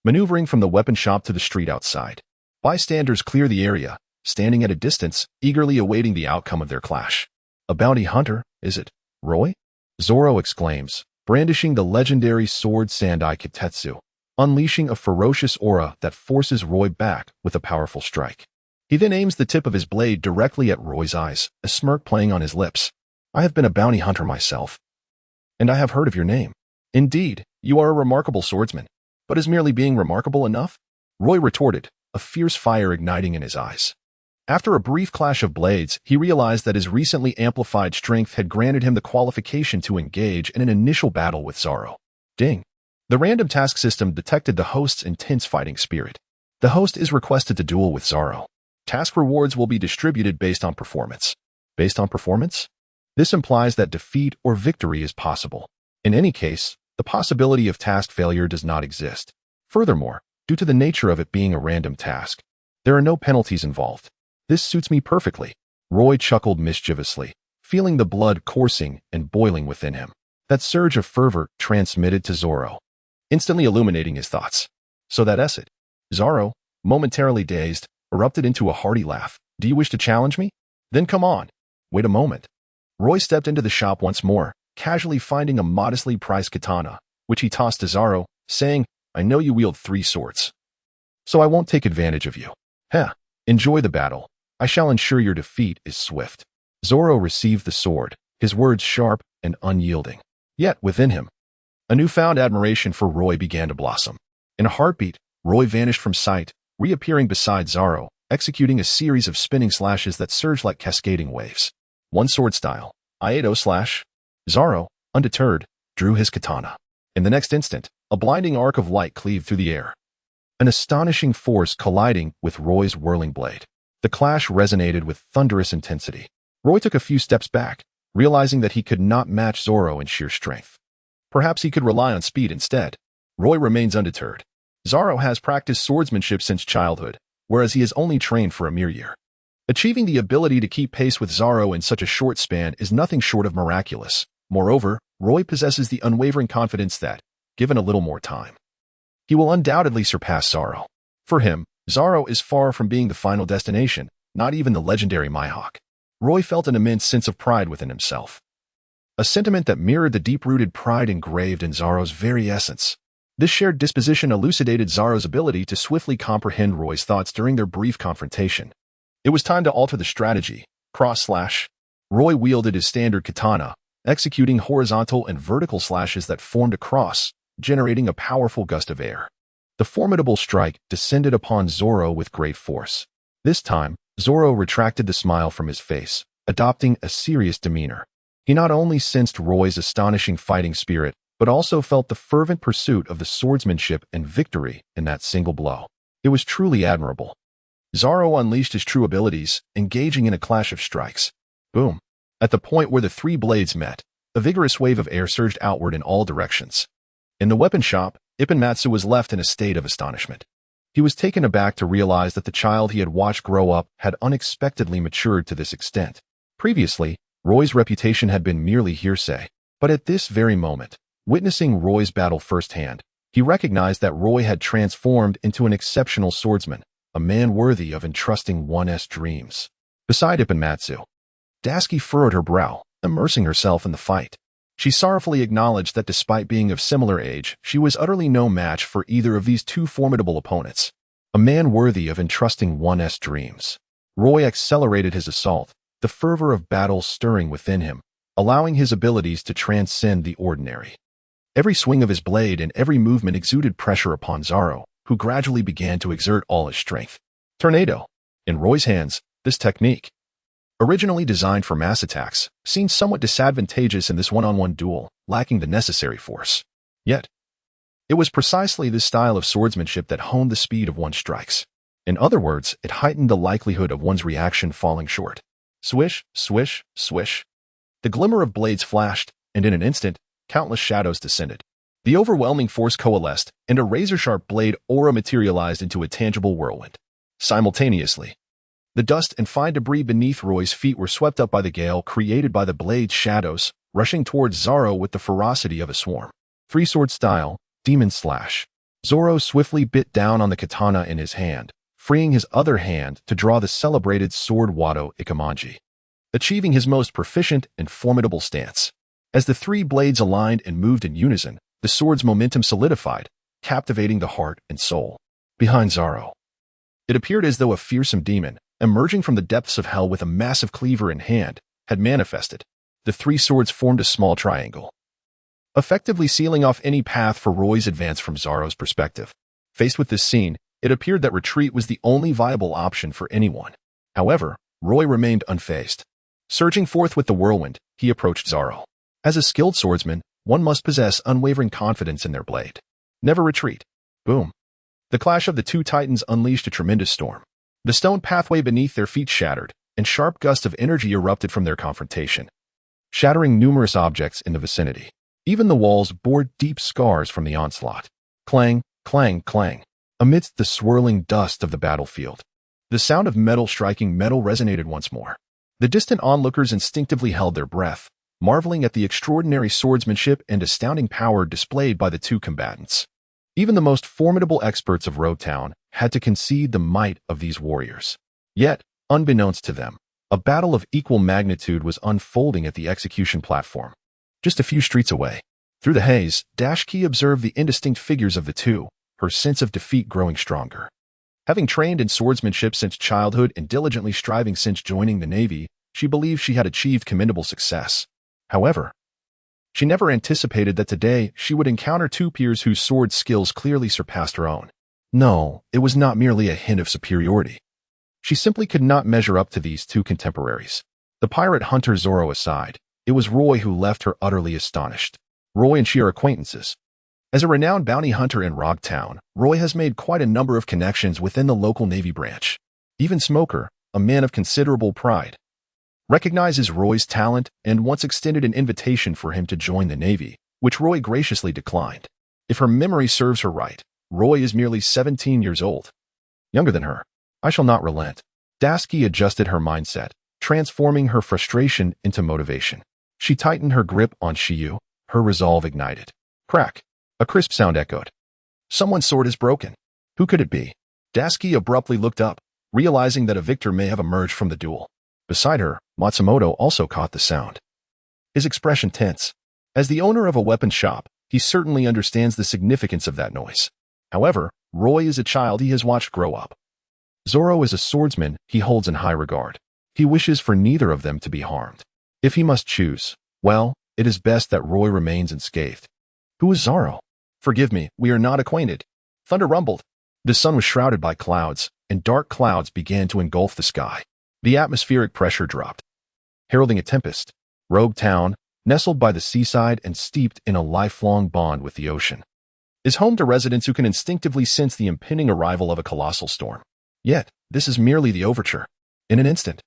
maneuvering from the weapon shop to the street outside. Bystanders clear the area, standing at a distance, eagerly awaiting the outcome of their clash. A bounty hunter, is it, Roy? Zoro exclaims, brandishing the legendary sword Sandai Kitetsu, unleashing a ferocious aura that forces Roy back with a powerful strike. He then aims the tip of his blade directly at Roy's eyes, a smirk playing on his lips. I have been a bounty hunter myself, and I have heard of your name. Indeed, you are a remarkable swordsman. But is merely being remarkable enough? Roy retorted, a fierce fire igniting in his eyes. After a brief clash of blades, he realized that his recently amplified strength had granted him the qualification to engage in an initial battle with Zoro. Ding. The random task system detected the host's intense fighting spirit. The host is requested to duel with Zoro. Task rewards will be distributed based on performance. Based on performance? This implies that defeat or victory is possible. In any case, the possibility of task failure does not exist. Furthermore, due to the nature of it being a random task, there are no penalties involved. This suits me perfectly. Roy chuckled mischievously, feeling the blood coursing and boiling within him. That surge of fervor transmitted to Zoro, instantly illuminating his thoughts. So that's it. Zoro, momentarily dazed, erupted into a hearty laugh. Do you wish to challenge me? Then come on. Wait a moment. Roy stepped into the shop once more, casually finding a modestly priced katana, which he tossed to Zoro, saying, I know you wield 3 swords, so I won't take advantage of you. Heh, enjoy the battle. I shall ensure your defeat is swift. Zoro received the sword, his words sharp and unyielding. Yet, within him, a newfound admiration for Roy began to blossom. In a heartbeat, Roy vanished from sight, reappearing beside Zoro, executing a series of spinning slashes that surged like cascading waves. One sword style, Aido slash. Zoro, undeterred, drew his katana. In the next instant, a blinding arc of light cleaved through the air, an astonishing force colliding with Roy's whirling blade. The clash resonated with thunderous intensity. Roy took a few steps back, realizing that he could not match Zoro in sheer strength. Perhaps he could rely on speed instead. Roy remains undeterred. Zoro has practiced swordsmanship since childhood, whereas he has only trained for a mere year. Achieving the ability to keep pace with Zoro in such a short span is nothing short of miraculous. Moreover, Roy possesses the unwavering confidence that, given a little more time, he will undoubtedly surpass Zoro. For him, Zoro is far from being the final destination, not even the legendary Mihawk. Roy felt an immense sense of pride within himself, a sentiment that mirrored the deep-rooted pride engraved in Zoro's very essence. This shared disposition elucidated Zoro's ability to swiftly comprehend Roy's thoughts during their brief confrontation. It was time to alter the strategy. Cross-slash. Roy wielded his standard katana, executing horizontal and vertical slashes that formed a cross, generating a powerful gust of air. The formidable strike descended upon Zoro with great force. This time, Zoro retracted the smile from his face, adopting a serious demeanor. He not only sensed Roy's astonishing fighting spirit, but also felt the fervent pursuit of the swordsmanship and victory in that single blow. It was truly admirable. Zoro unleashed his true abilities, engaging in a clash of strikes. Boom. At the point where the 3 blades met, a vigorous wave of air surged outward in all directions. In the weapon shop, Ipponmatsu was left in a state of astonishment. He was taken aback to realize that the child he had watched grow up had unexpectedly matured to this extent. Previously, Roy's reputation had been merely hearsay, but at this very moment, witnessing Roy's battle firsthand, he recognized that Roy had transformed into an exceptional swordsman, a man worthy of entrusting one's dreams. Beside Ipponmatsu, Dasky furrowed her brow, immersing herself in the fight. She sorrowfully acknowledged that despite being of similar age, she was utterly no match for either of these 2 formidable opponents. A man worthy of entrusting one's dreams. Roy accelerated his assault, the fervor of battle stirring within him, allowing his abilities to transcend the ordinary. Every swing of his blade and every movement exuded pressure upon Zoro, who gradually began to exert all his strength. Tornado. In Roy's hands, this technique, originally designed for mass attacks, seemed somewhat disadvantageous in this one-on-one duel, lacking the necessary force. Yet, it was precisely this style of swordsmanship that honed the speed of one's strikes. In other words, it heightened the likelihood of one's reaction falling short. Swish, swish, swish. The glimmer of blades flashed, and in an instant, countless shadows descended. The overwhelming force coalesced, and a razor-sharp blade aura materialized into a tangible whirlwind. Simultaneously, the dust and fine debris beneath Roy's feet were swept up by the gale created by the blade's shadows, rushing towards Zoro with the ferocity of a swarm. Three-sword style, demon slash. Zoro swiftly bit down on the katana in his hand, freeing his other hand to draw the celebrated sword Wado Ikamanji, achieving his most proficient and formidable stance. As the three blades aligned and moved in unison, the sword's momentum solidified, captivating the heart and soul. Behind Zoro, it appeared as though a fearsome demon, emerging from the depths of hell with a massive cleaver in hand, had manifested. The three swords formed a small triangle, effectively sealing off any path for Roy's advance from Zoro's perspective. Faced with this scene, it appeared that retreat was the only viable option for anyone. However, Roy remained unfazed. Surging forth with the whirlwind, he approached Zoro. As a skilled swordsman, one must possess unwavering confidence in their blade. Never retreat. Boom. The clash of the two titans unleashed a tremendous storm. The stone pathway beneath their feet shattered, and sharp gusts of energy erupted from their confrontation, shattering numerous objects in the vicinity. Even the walls bore deep scars from the onslaught. Clang, clang, clang. Amidst the swirling dust of the battlefield, the sound of metal striking metal resonated once more. The distant onlookers instinctively held their breath, marveling at the extraordinary swordsmanship and astounding power displayed by the two combatants. Even the most formidable experts of Rog Town had to concede the might of these warriors. Yet, unbeknownst to them, a battle of equal magnitude was unfolding at the execution platform, just a few streets away. Through the haze, Dashki observed the indistinct figures of the two, her sense of defeat growing stronger. Having trained in swordsmanship since childhood and diligently striving since joining the Navy, she believed she had achieved commendable success. However, she never anticipated that today she would encounter two peers whose sword skills clearly surpassed her own. No, it was not merely a hint of superiority. She simply could not measure up to these two contemporaries. The pirate hunter Zoro aside, it was Roy who left her utterly astonished. Roy and she are acquaintances. As a renowned bounty hunter in Rog Town, Roy has made quite a number of connections within the local Navy branch. Even Smoker, a man of considerable pride, recognizes Roy's talent and once extended an invitation for him to join the Navy, which Roy graciously declined. If her memory serves her right, Roy is merely 17 years old. Younger than her. I shall not relent. Dashki adjusted her mindset, transforming her frustration into motivation. She tightened her grip on Shiyu, her resolve ignited. Crack. A crisp sound echoed. Someone's sword is broken. Who could it be? Dashki abruptly looked up, realizing that a victor may have emerged from the duel. Beside her, Matsumoto also caught the sound. His expression tense. As the owner of a weapon shop, he certainly understands the significance of that noise. However, Roy is a child he has watched grow up. Zoro is a swordsman he holds in high regard. He wishes for neither of them to be harmed. If he must choose, well, it is best that Roy remains unscathed. Who is Zoro? Forgive me, we are not acquainted. Thunder rumbled. The sun was shrouded by clouds, and dark clouds began to engulf the sky. The atmospheric pressure dropped, heralding a tempest. Rog Town, nestled by the seaside and steeped in a lifelong bond with the ocean, is home to residents who can instinctively sense the impending arrival of a colossal storm. Yet, this is merely the overture. In an instant,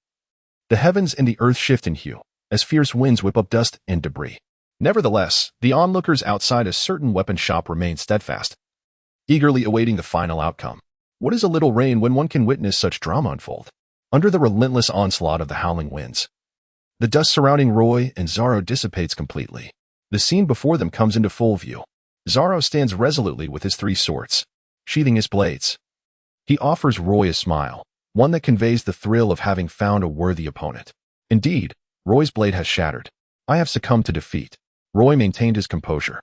the heavens and the earth shift in hue, as fierce winds whip up dust and debris. Nevertheless, the onlookers outside a certain weapon shop remain steadfast, eagerly awaiting the final outcome. What is a little rain when one can witness such drama unfold? Under the relentless onslaught of the howling winds, the dust surrounding Roy and Zoro dissipates completely. The scene before them comes into full view. Zoro stands resolutely with his three swords, sheathing his blades. He offers Roy a smile, one that conveys the thrill of having found a worthy opponent. Indeed, Roy's blade has shattered. I have succumbed to defeat. Roy maintained his composure.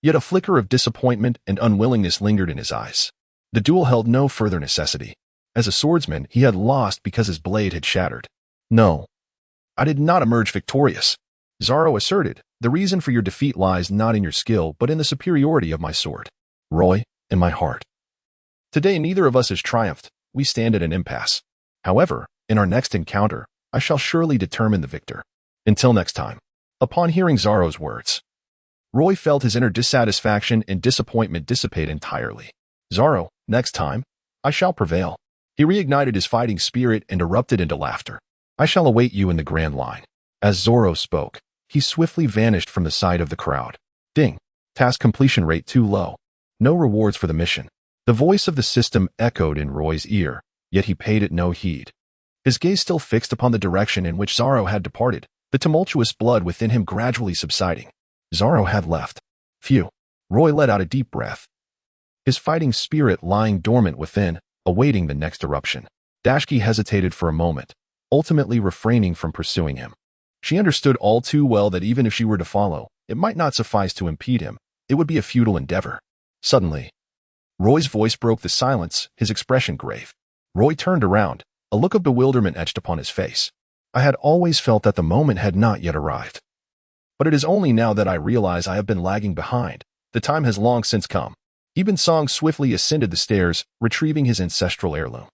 Yet a flicker of disappointment and unwillingness lingered in his eyes. The duel held no further necessity. As a swordsman, he had lost because his blade had shattered. No, I did not emerge victorious. Zoro asserted, the reason for your defeat lies not in your skill but in the superiority of my sword. Roy, in my heart. Today neither of us has triumphed. We stand at an impasse. However, in our next encounter, I shall surely determine the victor. Until next time. Upon hearing Zoro's words, Roy felt his inner dissatisfaction and disappointment dissipate entirely. Zoro, next time, I shall prevail. He reignited his fighting spirit and erupted into laughter. I shall await you in the Grand Line. As Zoro spoke, he swiftly vanished from the sight of the crowd. Ding! Task completion rate too low. No rewards for the mission. The voice of the system echoed in Roy's ear, yet he paid it no heed. His gaze still fixed upon the direction in which Zaro had departed, the tumultuous blood within him gradually subsiding. Zaro had left. Phew. Roy let out a deep breath. His fighting spirit lying dormant within, awaiting the next eruption. Dashki hesitated for a moment, ultimately refraining from pursuing him. She understood all too well that even if she were to follow, it might not suffice to impede him. It would be a futile endeavor. Suddenly, Roy's voice broke the silence, his expression grave. Roy turned around, a look of bewilderment etched upon his face. I had always felt that the moment had not yet arrived. But it is only now that I realize I have been lagging behind. The time has long since come. Ibn Song swiftly ascended the stairs, retrieving his ancestral heirloom.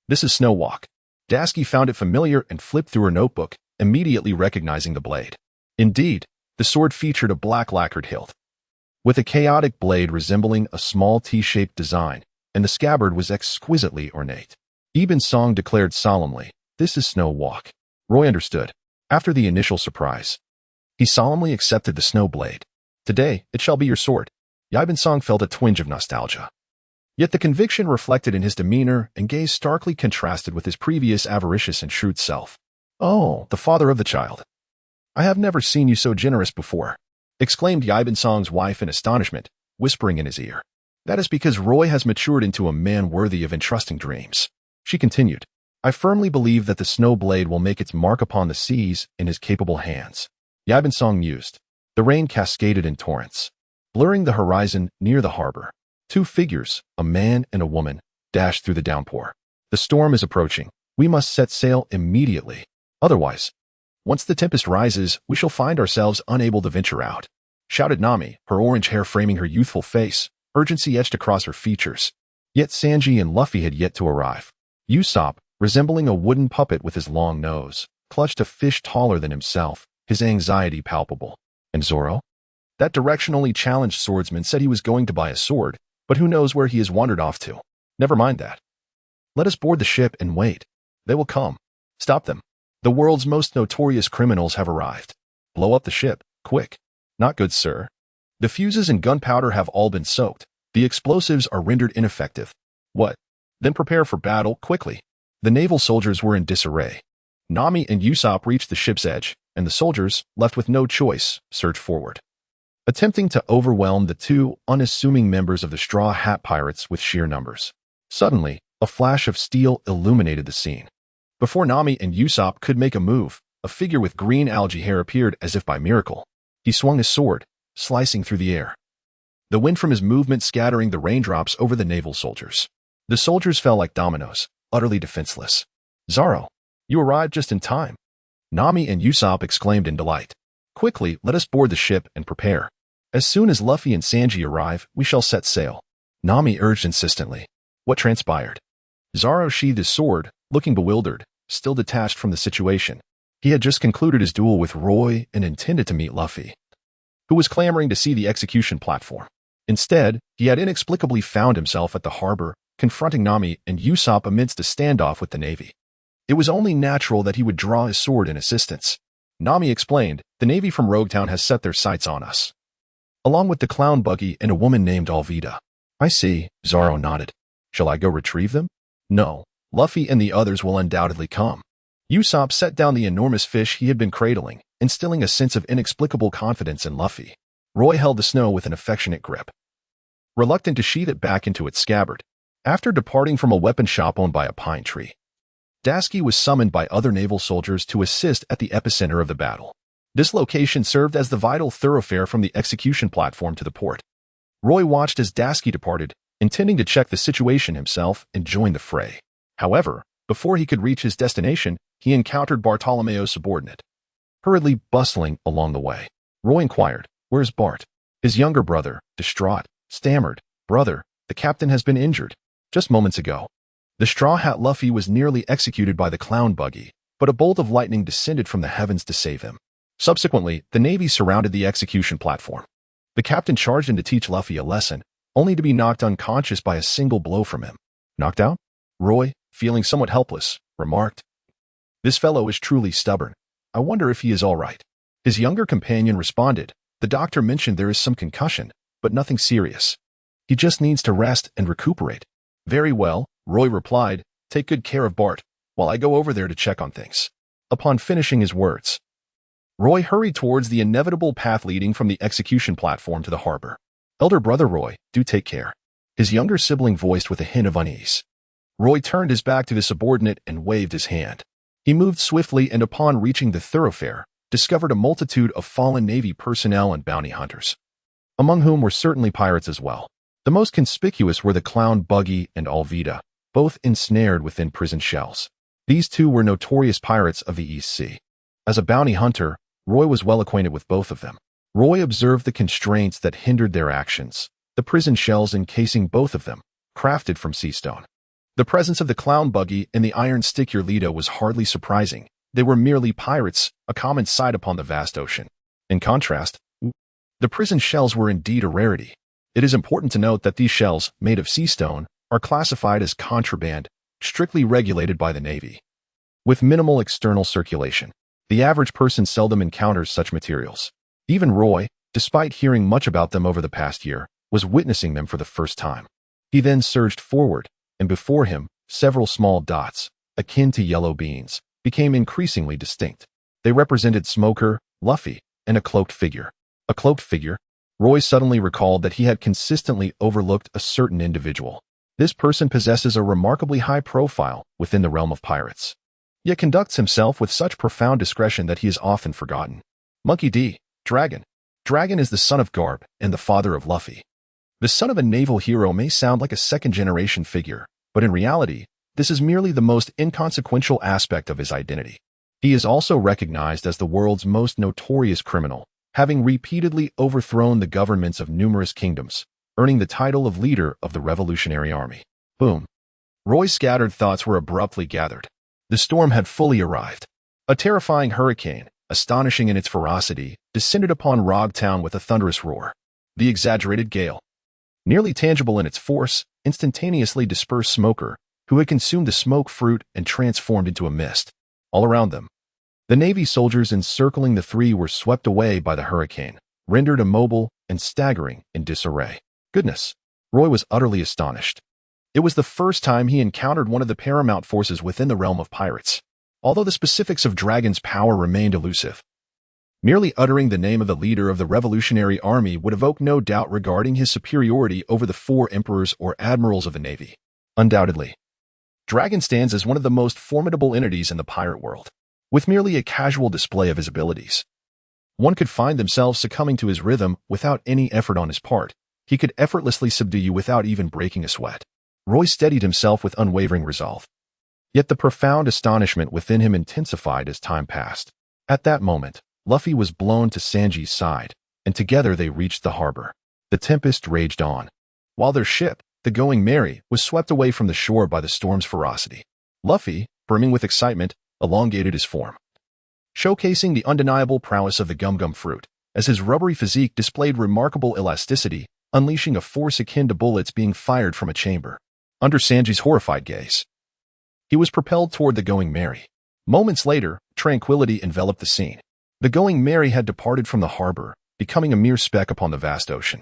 This is Snow Walk. Dashki found it familiar and flipped through her notebook, immediately recognizing the blade. Indeed, the sword featured a black lacquered hilt, with a chaotic blade resembling a small T-shaped design, and the scabbard was exquisitely ornate. Ibn Song declared solemnly, "This is Snow Walk." Roy understood. After the initial surprise, he solemnly accepted the snow blade. "Today, it shall be your sword." Ibn Song felt a twinge of nostalgia. Yet the conviction reflected in his demeanor and gaze starkly contrasted with his previous avaricious and shrewd self. "Oh, the father of the child. I have never seen you so generous before," exclaimed Ibn Song's wife in astonishment, whispering in his ear. "That is because Roy has matured into a man worthy of entrusting dreams." She continued, "I firmly believe that the snow blade will make its mark upon the seas in his capable hands." Ibn Song mused. The rain cascaded in torrents, blurring the horizon near the harbor. Two figures, a man and a woman, dashed through the downpour. "The storm is approaching. We must set sail immediately. Otherwise, once the tempest rises, we shall find ourselves unable to venture out," shouted Nami, her orange hair framing her youthful face, urgency etched across her features. Yet Sanji and Luffy had yet to arrive. Usopp, resembling a wooden puppet with his long nose, clutched a fish taller than himself, his anxiety palpable. And Zoro? That directionally challenged swordsman said he was going to buy a sword, but who knows where he has wandered off to. Never mind that. Let us board the ship and wait. They will come. Stop them. The world's most notorious criminals have arrived. Blow up the ship, quick. Not good, sir. The fuses and gunpowder have all been soaked. The explosives are rendered ineffective. What? Then prepare for battle, quickly. The naval soldiers were in disarray. Nami and Usopp reached the ship's edge, and the soldiers, left with no choice, surged forward, attempting to overwhelm the two unassuming members of the Straw Hat Pirates with sheer numbers. Suddenly, a flash of steel illuminated the scene. Before Nami and Usopp could make a move, a figure with green algae hair appeared as if by miracle. He swung his sword, slicing through the air, the wind from his movement scattering the raindrops over the naval soldiers. The soldiers fell like dominoes, utterly defenseless. "Zaro, you arrived just in time," Nami and Usopp exclaimed in delight. "Quickly, let us board the ship and prepare. As soon as Luffy and Sanji arrive, we shall set sail," Nami urged insistently. What transpired? Zaro sheathed his sword, looking bewildered, still detached from the situation. He had just concluded his duel with Roy and intended to meet Luffy, who was clamoring to see the execution platform. Instead, he had inexplicably found himself at the harbor, confronting Nami and Usopp amidst a standoff with the Navy. It was only natural that he would draw his sword in assistance. Nami explained, "The Navy from Rog Town has set their sights on us, along with the clown buggy and a woman named Alvida." "I see," Zaro nodded. "Shall I go retrieve them?" "No. Luffy and the others will undoubtedly come." Usopp set down the enormous fish he had been cradling, instilling a sense of inexplicable confidence in Luffy. Roy held the snow with an affectionate grip, reluctant to sheath it back into its scabbard. After departing from a weapon shop owned by a pine tree, Dashki was summoned by other naval soldiers to assist at the epicenter of the battle. This location served as the vital thoroughfare from the execution platform to the port. Roy watched as Dashki departed, intending to check the situation himself and join the fray. However, before he could reach his destination, he encountered Bartolomeo's subordinate, hurriedly bustling along the way. Roy inquired, "Where's Bart?" His younger brother, distraught, stammered, "Brother, the captain has been injured just moments ago." The Straw Hat Luffy was nearly executed by the clown buggy, but a bolt of lightning descended from the heavens to save him. Subsequently, the Navy surrounded the execution platform. The captain charged in to teach Luffy a lesson, only to be knocked unconscious by a single blow from him. "Knocked out?" Roy, feeling somewhat helpless, remarked. "This fellow is truly stubborn. I wonder if he is all right." His younger companion responded, "The doctor mentioned there is some concussion, but nothing serious. He just needs to rest and recuperate. Very well, Roy replied. Take good care of Bart, while I go over there to check on things. Upon finishing his words, Roy hurried towards the inevitable path leading from the execution platform to the harbor. Elder brother Roy, do take care, his younger sibling voiced with a hint of unease. Roy turned his back to the subordinate and waved his hand. He moved swiftly and upon reaching the thoroughfare, discovered a multitude of fallen Navy personnel and bounty hunters, among whom were certainly pirates as well. The most conspicuous were the clown Buggy and Alvida, both ensnared within prison shells. These two were notorious pirates of the East Sea. As a bounty hunter, Roy was well acquainted with both of them. Roy observed the constraints that hindered their actions, the prison shells encasing both of them, crafted from sea stone. The presence of the clown Buggy and the iron stick Yerlita was hardly surprising. They were merely pirates, a common sight upon the vast ocean. In contrast, the prison shells were indeed a rarity. It is important to note that these shells, made of sea stone, are classified as contraband, strictly regulated by the Navy. With minimal external circulation, the average person seldom encounters such materials. Even Roy, despite hearing much about them over the past year, was witnessing them for the first time. He then surged forward, and before him, several small dots, akin to yellow beans, became increasingly distinct. They represented Smoker, Luffy, and a cloaked figure. A cloaked figure? Roy suddenly recalled that he had consistently overlooked a certain individual. This person possesses a remarkably high profile within the realm of pirates, yet conducts himself with such profound discretion that he is often forgotten. Monkey D. Dragon. Dragon is the son of Garb and the father of Luffy. The son of a naval hero may sound like a second-generation figure, but in reality, this is merely the most inconsequential aspect of his identity. He is also recognized as the world's most notorious criminal, having repeatedly overthrown the governments of numerous kingdoms, earning the title of leader of the Revolutionary Army. Boom. Roy's scattered thoughts were abruptly gathered. The storm had fully arrived. A terrifying hurricane, astonishing in its ferocity, descended upon Rog Town with a thunderous roar. The exaggerated gale, nearly tangible in its force, instantaneously dispersed Smoker, who had consumed the smoke fruit and transformed into a mist. All around them, the Navy soldiers encircling the three were swept away by the hurricane, rendered immobile and staggering in disarray. Goodness! Roy was utterly astonished. It was the first time he encountered one of the paramount forces within the realm of pirates, although the specifics of Dragon's power remained elusive. Merely uttering the name of the leader of the Revolutionary Army would evoke no doubt regarding his superiority over the 4 emperors or admirals of the Navy. Undoubtedly, Dragon stands as one of the most formidable entities in the pirate world. With merely a casual display of his abilities, one could find themselves succumbing to his rhythm without any effort on his part. He could effortlessly subdue you without even breaking a sweat. Roy steadied himself with unwavering resolve. Yet the profound astonishment within him intensified as time passed. At that moment, Luffy was blown to Sanji's side, and together they reached the harbor. The tempest raged on, while their ship, the Going Merry, was swept away from the shore by the storm's ferocity. Luffy, brimming with excitement, elongated his form, showcasing the undeniable prowess of the gum-gum fruit, as his rubbery physique displayed remarkable elasticity, unleashing a force akin to bullets being fired from a chamber. Under Sanji's horrified gaze, he was propelled toward the Going Merry. Moments later, tranquility enveloped the scene. The Going Merry had departed from the harbor, becoming a mere speck upon the vast ocean,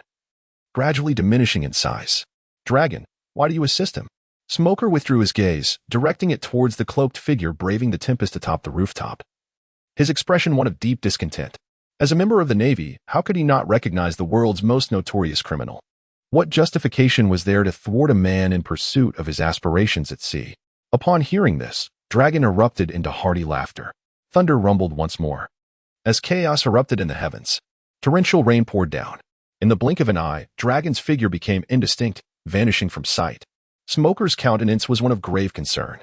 gradually diminishing in size. Dragon, why do you assist him? Smoker withdrew his gaze, directing it towards the cloaked figure braving the tempest atop the rooftop, his expression one of deep discontent. As a member of the Navy, how could he not recognize the world's most notorious criminal? What justification was there to thwart a man in pursuit of his aspirations at sea? Upon hearing this, Dragon erupted into hearty laughter. Thunder rumbled once more. As chaos erupted in the heavens, torrential rain poured down. In the blink of an eye, Dragon's figure became indistinct, vanishing from sight. Smoker's countenance was one of grave concern.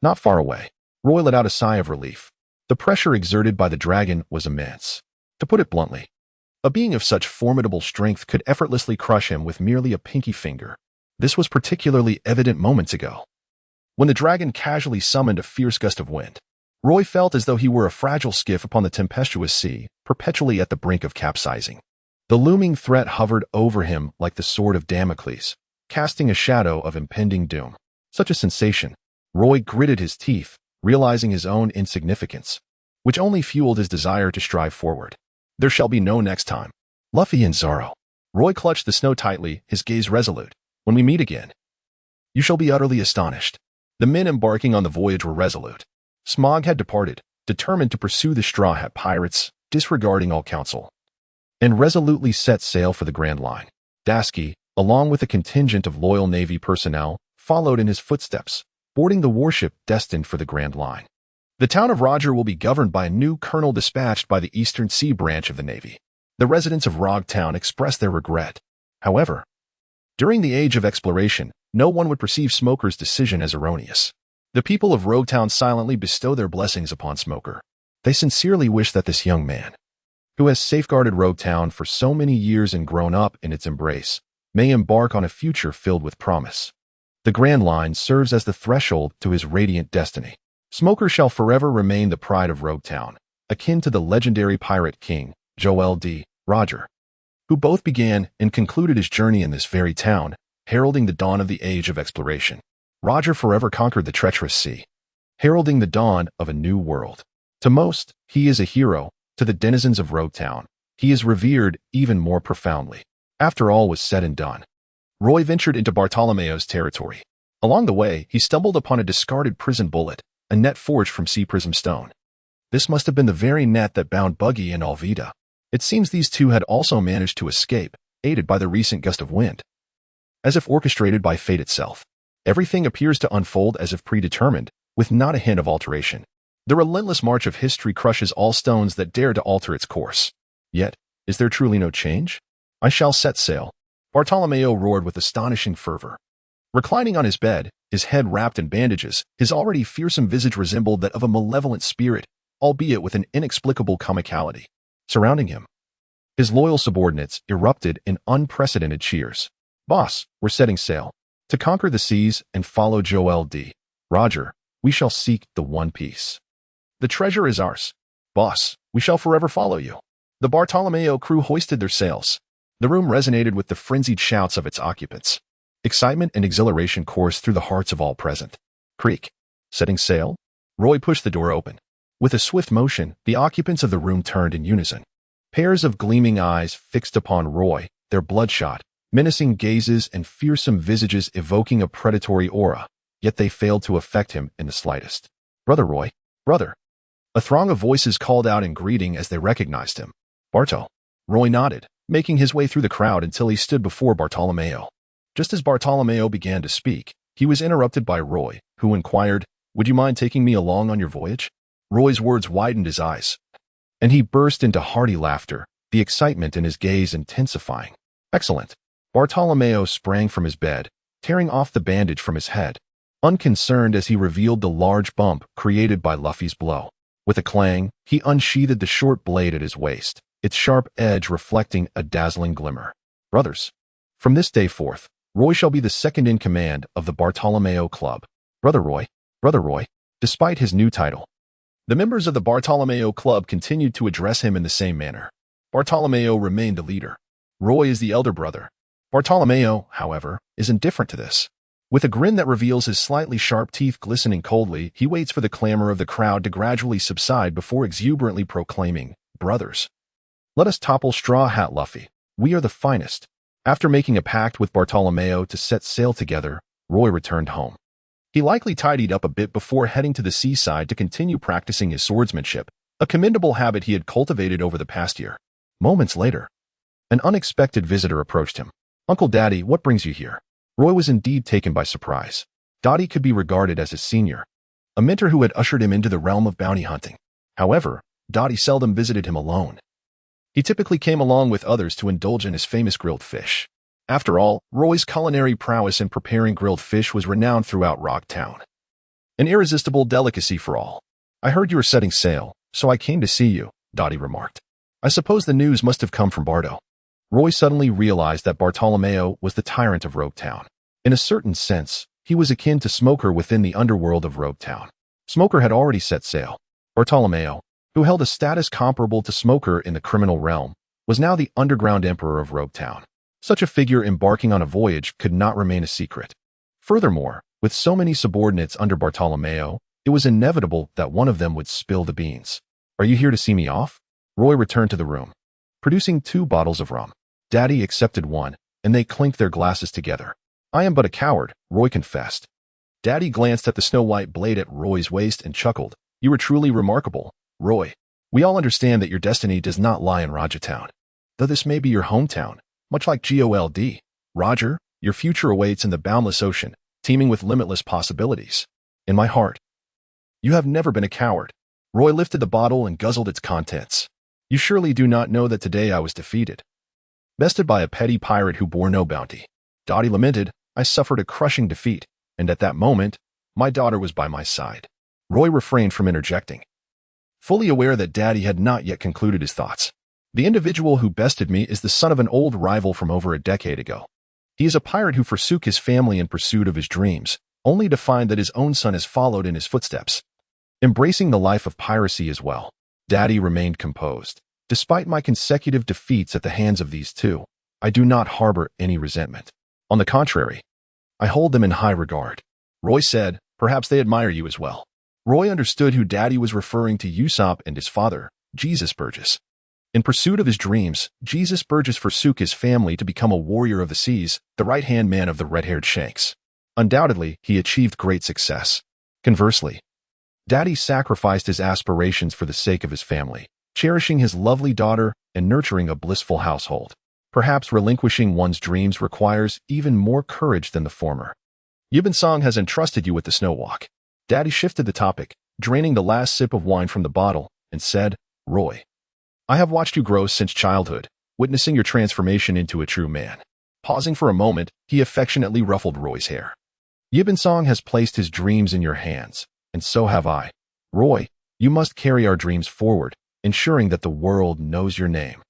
Not far away, Roy let out a sigh of relief. The pressure exerted by the dragon was immense. To put it bluntly, a being of such formidable strength could effortlessly crush him with merely a pinky finger. This was particularly evident moments ago, when the dragon casually summoned a fierce gust of wind. Roy felt as though he were a fragile skiff upon the tempestuous sea, perpetually at the brink of capsizing. The looming threat hovered over him like the sword of Damocles, casting a shadow of impending doom. Such a sensation. Roy gritted his teeth, realizing his own insignificance, which only fueled his desire to strive forward. There shall be no next time. Luffy and Zoro. Roy clutched the snow tightly, his gaze resolute. When we meet again, you shall be utterly astonished. The men embarking on the voyage were resolute. Smog had departed, determined to pursue the Straw Hat pirates, disregarding all counsel, and resolutely set sail for the Grand Line. Dasky, along with a contingent of loyal Navy personnel, followed in his footsteps, boarding the warship destined for the Grand Line. The town of Roger will be governed by a new colonel dispatched by the Eastern Sea Branch of the Navy. The residents of Rog Town expressed their regret. However, during the age of exploration, no one would perceive Smoker's decision as erroneous. The people of Rog Town silently bestow their blessings upon Smoker. They sincerely wish that this young man, who has safeguarded Rog Town for so many years and grown up in its embrace, may embark on a future filled with promise. The Grand Line serves as the threshold to his radiant destiny. Smoker shall forever remain the pride of Rog Town, akin to the legendary pirate king, Joel D. Roger, who both began and concluded his journey in this very town, heralding the dawn of the age of exploration. Roger forever conquered the treacherous sea, heralding the dawn of a new world. To most, he is a hero. To the denizens of Rog Town, he is revered even more profoundly. After all was said and done, Roy ventured into Bartolomeo's territory. Along the way, he stumbled upon a discarded prison bullet, a net forged from sea prism stone. This must have been the very net that bound Buggy and Alvida. It seems these two had also managed to escape, aided by the recent gust of wind. As if orchestrated by fate itself, everything appears to unfold as if predetermined, with not a hint of alteration. The relentless march of history crushes all stones that dare to alter its course. Yet, is there truly no change? I shall set sail. Bartolomeo roared with astonishing fervor. Reclining on his bed, his head wrapped in bandages, his already fearsome visage resembled that of a malevolent spirit, albeit with an inexplicable comicality. Surrounding him, his loyal subordinates erupted in unprecedented cheers. Boss, we're setting sail. To conquer the seas and follow Joel D. Roger, we shall seek the One Piece. The treasure is ours. Boss, we shall forever follow you. The Bartolomeo crew hoisted their sails. The room resonated with the frenzied shouts of its occupants. Excitement and exhilaration coursed through the hearts of all present. Creak. Setting sail? Roy pushed the door open. With a swift motion, the occupants of the room turned in unison. Pairs of gleaming eyes fixed upon Roy, their bloodshot, menacing gazes and fearsome visages evoking a predatory aura, yet they failed to affect him in the slightest. Brother Roy, brother. A throng of voices called out in greeting as they recognized him. Barto. Roy nodded, making his way through the crowd until he stood before Bartolomeo. Just as Bartolomeo began to speak, he was interrupted by Roy, who inquired, "Would you mind taking me along on your voyage?" Roy's words widened his eyes, and he burst into hearty laughter, the excitement in his gaze intensifying. Excellent. Bartolomeo sprang from his bed, tearing off the bandage from his head, unconcerned as he revealed the large bump created by Luffy's blow. With a clang, he unsheathed the short blade at his waist, its sharp edge reflecting a dazzling glimmer. Brothers, from this day forth, Roy shall be the second in command of the Bartolomeo Club. Brother Roy, despite his new title. The members of the Bartolomeo Club continued to address him in the same manner. Bartolomeo remained the leader. Roy is the elder brother. Bartolomeo, however, is indifferent to this. With a grin that reveals his slightly sharp teeth glistening coldly, he waits for the clamor of the crowd to gradually subside before exuberantly proclaiming, "Brothers, let us topple Straw Hat Luffy. We are the finest." After making a pact with Bartolomeo to set sail together, Roy returned home. He likely tidied up a bit before heading to the seaside to continue practicing his swordsmanship, a commendable habit he had cultivated over the past year. Moments later, an unexpected visitor approached him. "Uncle Daddy, what brings you here?" Roy was indeed taken by surprise. Dottie could be regarded as his senior, a mentor who had ushered him into the realm of bounty hunting. However, Dottie seldom visited him alone. He typically came along with others to indulge in his famous grilled fish. After all, Roy's culinary prowess in preparing grilled fish was renowned throughout Rog Town. An irresistible delicacy for all. "I heard you were setting sail, so I came to see you," Dottie remarked. "I suppose the news must have come from Bardo." Roy suddenly realized that Bartolomeo was the tyrant of Rog Town. In a certain sense, he was akin to Smoker within the underworld of Rog Town. Smoker had already set sail. Bartolomeo, who held a status comparable to Smoker in the criminal realm, was now the underground emperor of Rog Town. Such a figure embarking on a voyage could not remain a secret. Furthermore, with so many subordinates under Bartolomeo, it was inevitable that one of them would spill the beans. "Are you here to see me off?" Roy returned to the room, producing 2 bottles of rum. Daddy accepted one, and they clinked their glasses together. I am but a coward, Roy confessed. Daddy glanced at the snow-white blade at Roy's waist and chuckled. You are truly remarkable, Roy. We all understand that your destiny does not lie in Rog Town. Though this may be your hometown, much like GOLD, Roger, your future awaits in the boundless ocean, teeming with limitless possibilities. In my heart. You have never been a coward. Roy lifted the bottle and guzzled its contents. You surely do not know that today I was defeated. Bested by a petty pirate who bore no bounty. Dottie lamented, I suffered a crushing defeat, and at that moment, my daughter was by my side. Roy refrained from interjecting, fully aware that Daddy had not yet concluded his thoughts. The individual who bested me is the son of an old rival from over a decade ago. He is a pirate who forsook his family in pursuit of his dreams, only to find that his own son has followed in his footsteps, embracing the life of piracy as well. Daddy remained composed. Despite my consecutive defeats at the hands of these two, I do not harbor any resentment. On the contrary, I hold them in high regard. Roy said, perhaps they admire you as well. Roy understood who Daddy was referring to: Usopp and his father, Jesus Burgess. In pursuit of his dreams, Jesus Burgess forsook his family to become a warrior of the seas, the right-hand man of the red-haired Shanks. Undoubtedly, he achieved great success. Conversely, Daddy sacrificed his aspirations for the sake of his family, cherishing his lovely daughter and nurturing a blissful household. Perhaps relinquishing one's dreams requires even more courage than the former. Yibin-song has entrusted you with the snow walk. Daddy shifted the topic, draining the last sip of wine from the bottle, and said, Roy, I have watched you grow since childhood, witnessing your transformation into a true man. Pausing for a moment, he affectionately ruffled Roy's hair. Yibin-song has placed his dreams in your hands, and so have I. Roy, you must carry our dreams forward, ensuring that the world knows your name.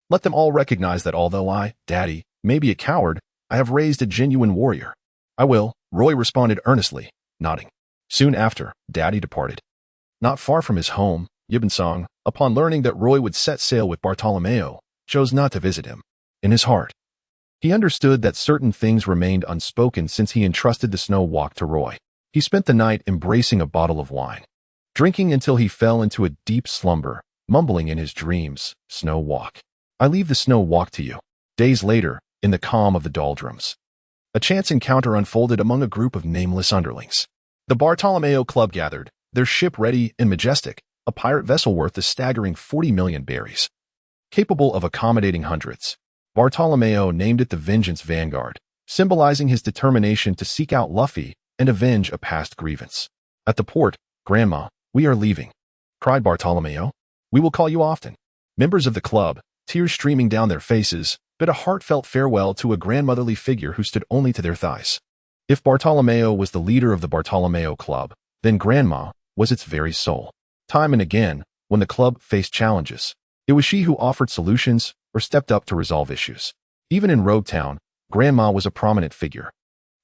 Let them all recognize that although I, Daddy, may be a coward, I have raised a genuine warrior. I will, Roy responded earnestly, nodding. Soon after, Daddy departed. Not far from his home, Yibin-song, upon learning that Roy would set sail with Bartolomeo, chose not to visit him. In his heart, he understood that certain things remained unspoken since he entrusted the snow walk to Roy. He spent the night embracing a bottle of wine, drinking until he fell into a deep slumber, mumbling in his dreams, Snow Walk. I leave the snow walk to you. Days later, in the calm of the doldrums, a chance encounter unfolded among a group of nameless underlings. The Bartolomeo Club gathered, their ship ready and majestic, a pirate vessel worth a staggering 40 million berries. Capable of accommodating hundreds, Bartolomeo named it the Vengeance Vanguard, symbolizing his determination to seek out Luffy and avenge a past grievance. At the port, Grandma, we are leaving, cried Bartolomeo. We will call you often. Members of the club, tears streaming down their faces, bid a heartfelt farewell to a grandmotherly figure who stood only to their thighs. If Bartolomeo was the leader of the Bartolomeo Club, then Grandma was its very soul. Time and again, when the club faced challenges, it was she who offered solutions or stepped up to resolve issues. Even in Rog Town, Grandma was a prominent figure,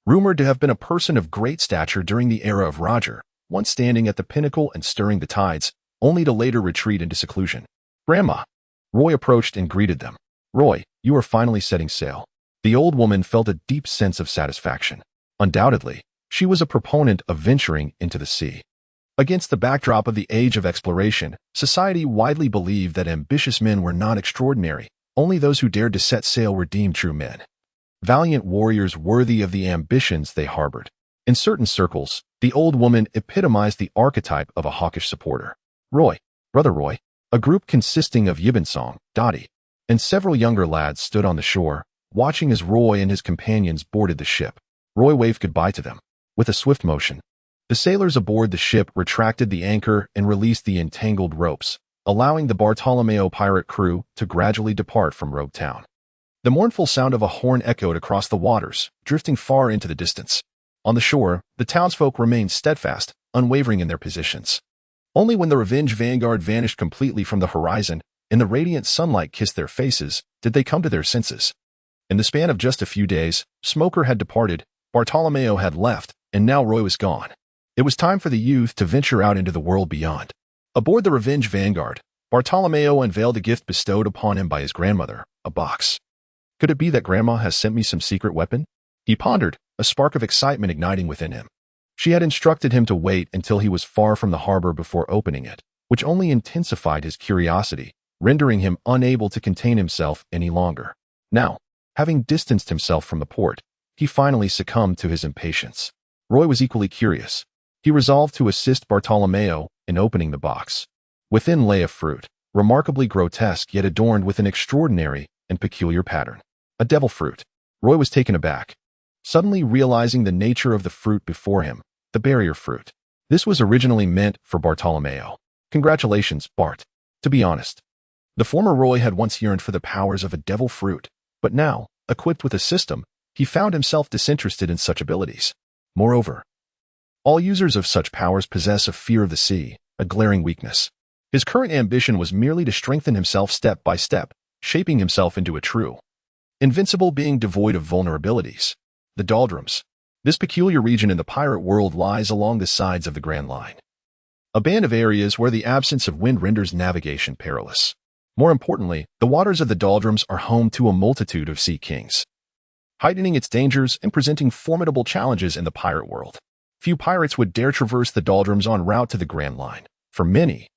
rumored to have been a person of great stature during the era of Roger, once standing at the pinnacle and stirring the tides, only to later retreat into seclusion. Grandma. Roy approached and greeted them. Roy, you are finally setting sail. The old woman felt a deep sense of satisfaction. Undoubtedly, she was a proponent of venturing into the sea. Against the backdrop of the age of exploration, society widely believed that ambitious men were not extraordinary. Only those who dared to set sail were deemed true men. Valiant warriors worthy of the ambitions they harbored. In certain circles, the old woman epitomized the archetype of a hawkish supporter. Roy, Brother Roy, a group consisting of Yibin-song, Dottie, and several younger lads stood on the shore, watching as Roy and his companions boarded the ship. Roy waved goodbye to them. With a swift motion, the sailors aboard the ship retracted the anchor and released the entangled ropes, allowing the Bartolomeo pirate crew to gradually depart from Rog Town. The mournful sound of a horn echoed across the waters, drifting far into the distance. On the shore, the townsfolk remained steadfast, unwavering in their positions. Only when the Revenge Vanguard vanished completely from the horizon and the radiant sunlight kissed their faces did they come to their senses. In the span of just a few days, Smoker had departed, Bartolomeo had left, and now Roy was gone. It was time for the youth to venture out into the world beyond. Aboard the Revenge Vanguard, Bartolomeo unveiled a gift bestowed upon him by his grandmother, a box. Could it be that Grandma has sent me some secret weapon? He pondered, a spark of excitement igniting within him. She had instructed him to wait until he was far from the harbor before opening it, which only intensified his curiosity, rendering him unable to contain himself any longer. Now, having distanced himself from the port, he finally succumbed to his impatience. Roy was equally curious. He resolved to assist Bartolomeo in opening the box. Within lay a fruit, remarkably grotesque yet adorned with an extraordinary and peculiar pattern. A devil fruit. Roy was taken aback, suddenly realizing the nature of the fruit before him, the barrier fruit. This was originally meant for Bartolomeo. Congratulations, Bart. To be honest, the former Roy had once yearned for the powers of a devil fruit, but now, equipped with a system, he found himself disinterested in such abilities. Moreover, all users of such powers possess a fear of the sea, a glaring weakness. His current ambition was merely to strengthen himself step by step, shaping himself into a true, invincible being devoid of vulnerabilities. The Doldrums. This peculiar region in the pirate world lies along the sides of the Grand Line, a band of areas where the absence of wind renders navigation perilous. More importantly, the waters of the Doldrums are home to a multitude of sea kings, heightening its dangers and presenting formidable challenges in the pirate world. Few pirates would dare traverse the Doldrums en route to the Grand Line. For many,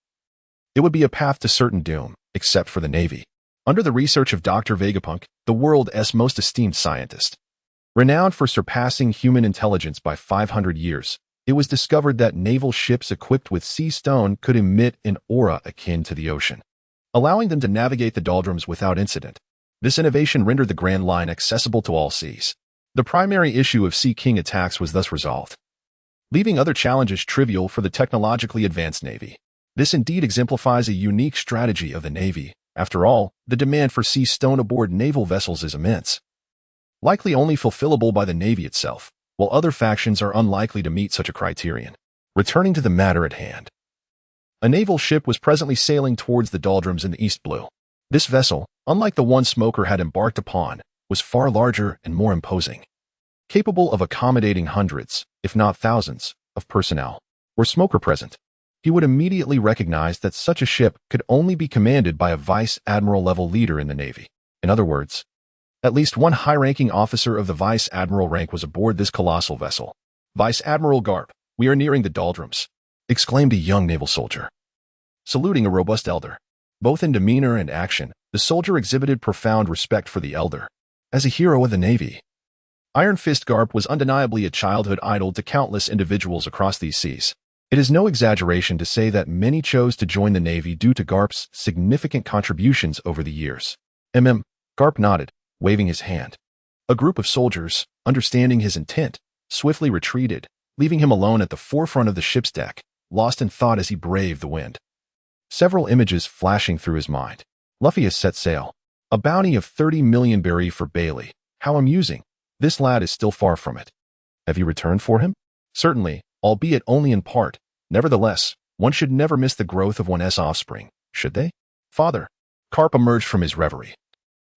it would be a path to certain doom, except for the Navy. Under the research of Dr. Vegapunk, the world's most esteemed scientist, renowned for surpassing human intelligence by 500 years, it was discovered that naval ships equipped with sea stone could emit an aura akin to the ocean, allowing them to navigate the Doldrums without incident. This innovation rendered the Grand Line accessible to all seas. The primary issue of Sea King attacks was thus resolved, leaving other challenges trivial for the technologically advanced Navy. This indeed exemplifies a unique strategy of the Navy. After all, the demand for sea stone aboard naval vessels is immense, likely only fulfillable by the Navy itself, while other factions are unlikely to meet such a criterion. Returning to the matter at hand, a naval ship was presently sailing towards the Doldrums in the East Blue. This vessel, unlike the one Smoker had embarked upon, was far larger and more imposing, capable of accommodating hundreds, if not thousands, of personnel. Were Smoker present, he would immediately recognize that such a ship could only be commanded by a vice admiral-level leader in the Navy. In other words, at least one high-ranking officer of the vice admiral rank was aboard this colossal vessel. "Vice Admiral Garp, we are nearing the Doldrums," exclaimed a young naval soldier, saluting a robust elder. Both in demeanor and action, the soldier exhibited profound respect for the elder. As a hero of the Navy, Iron Fist Garp was undeniably a childhood idol to countless individuals across these seas. It is no exaggeration to say that many chose to join the Navy due to Garp's significant contributions over the years. Garp nodded, waving his hand. A group of soldiers, understanding his intent, swiftly retreated, leaving him alone at the forefront of the ship's deck, lost in thought as he braved the wind. Several images flashing through his mind. Luffy has set sail. A bounty of 30 million berry for Bailey. How amusing. This lad is still far from it. Have you returned for him? Certainly, albeit only in part. Nevertheless, one should never miss the growth of one's offspring, should they? Father. Garp emerged from his reverie,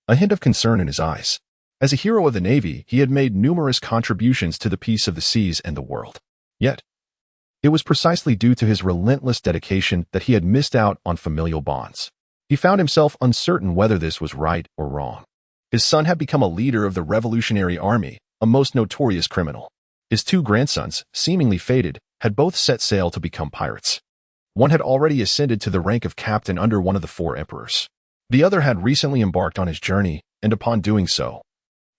a hint of concern in his eyes. As a hero of the Navy, he had made numerous contributions to the peace of the seas and the world. Yet, it was precisely due to his relentless dedication that he had missed out on familial bonds. He found himself uncertain whether this was right or wrong. His son had become a leader of the Revolutionary Army, a most notorious criminal. His two grandsons, seemingly fated, had both set sail to become pirates. One had already ascended to the rank of captain under one of the four emperors. The other had recently embarked on his journey, and upon doing so,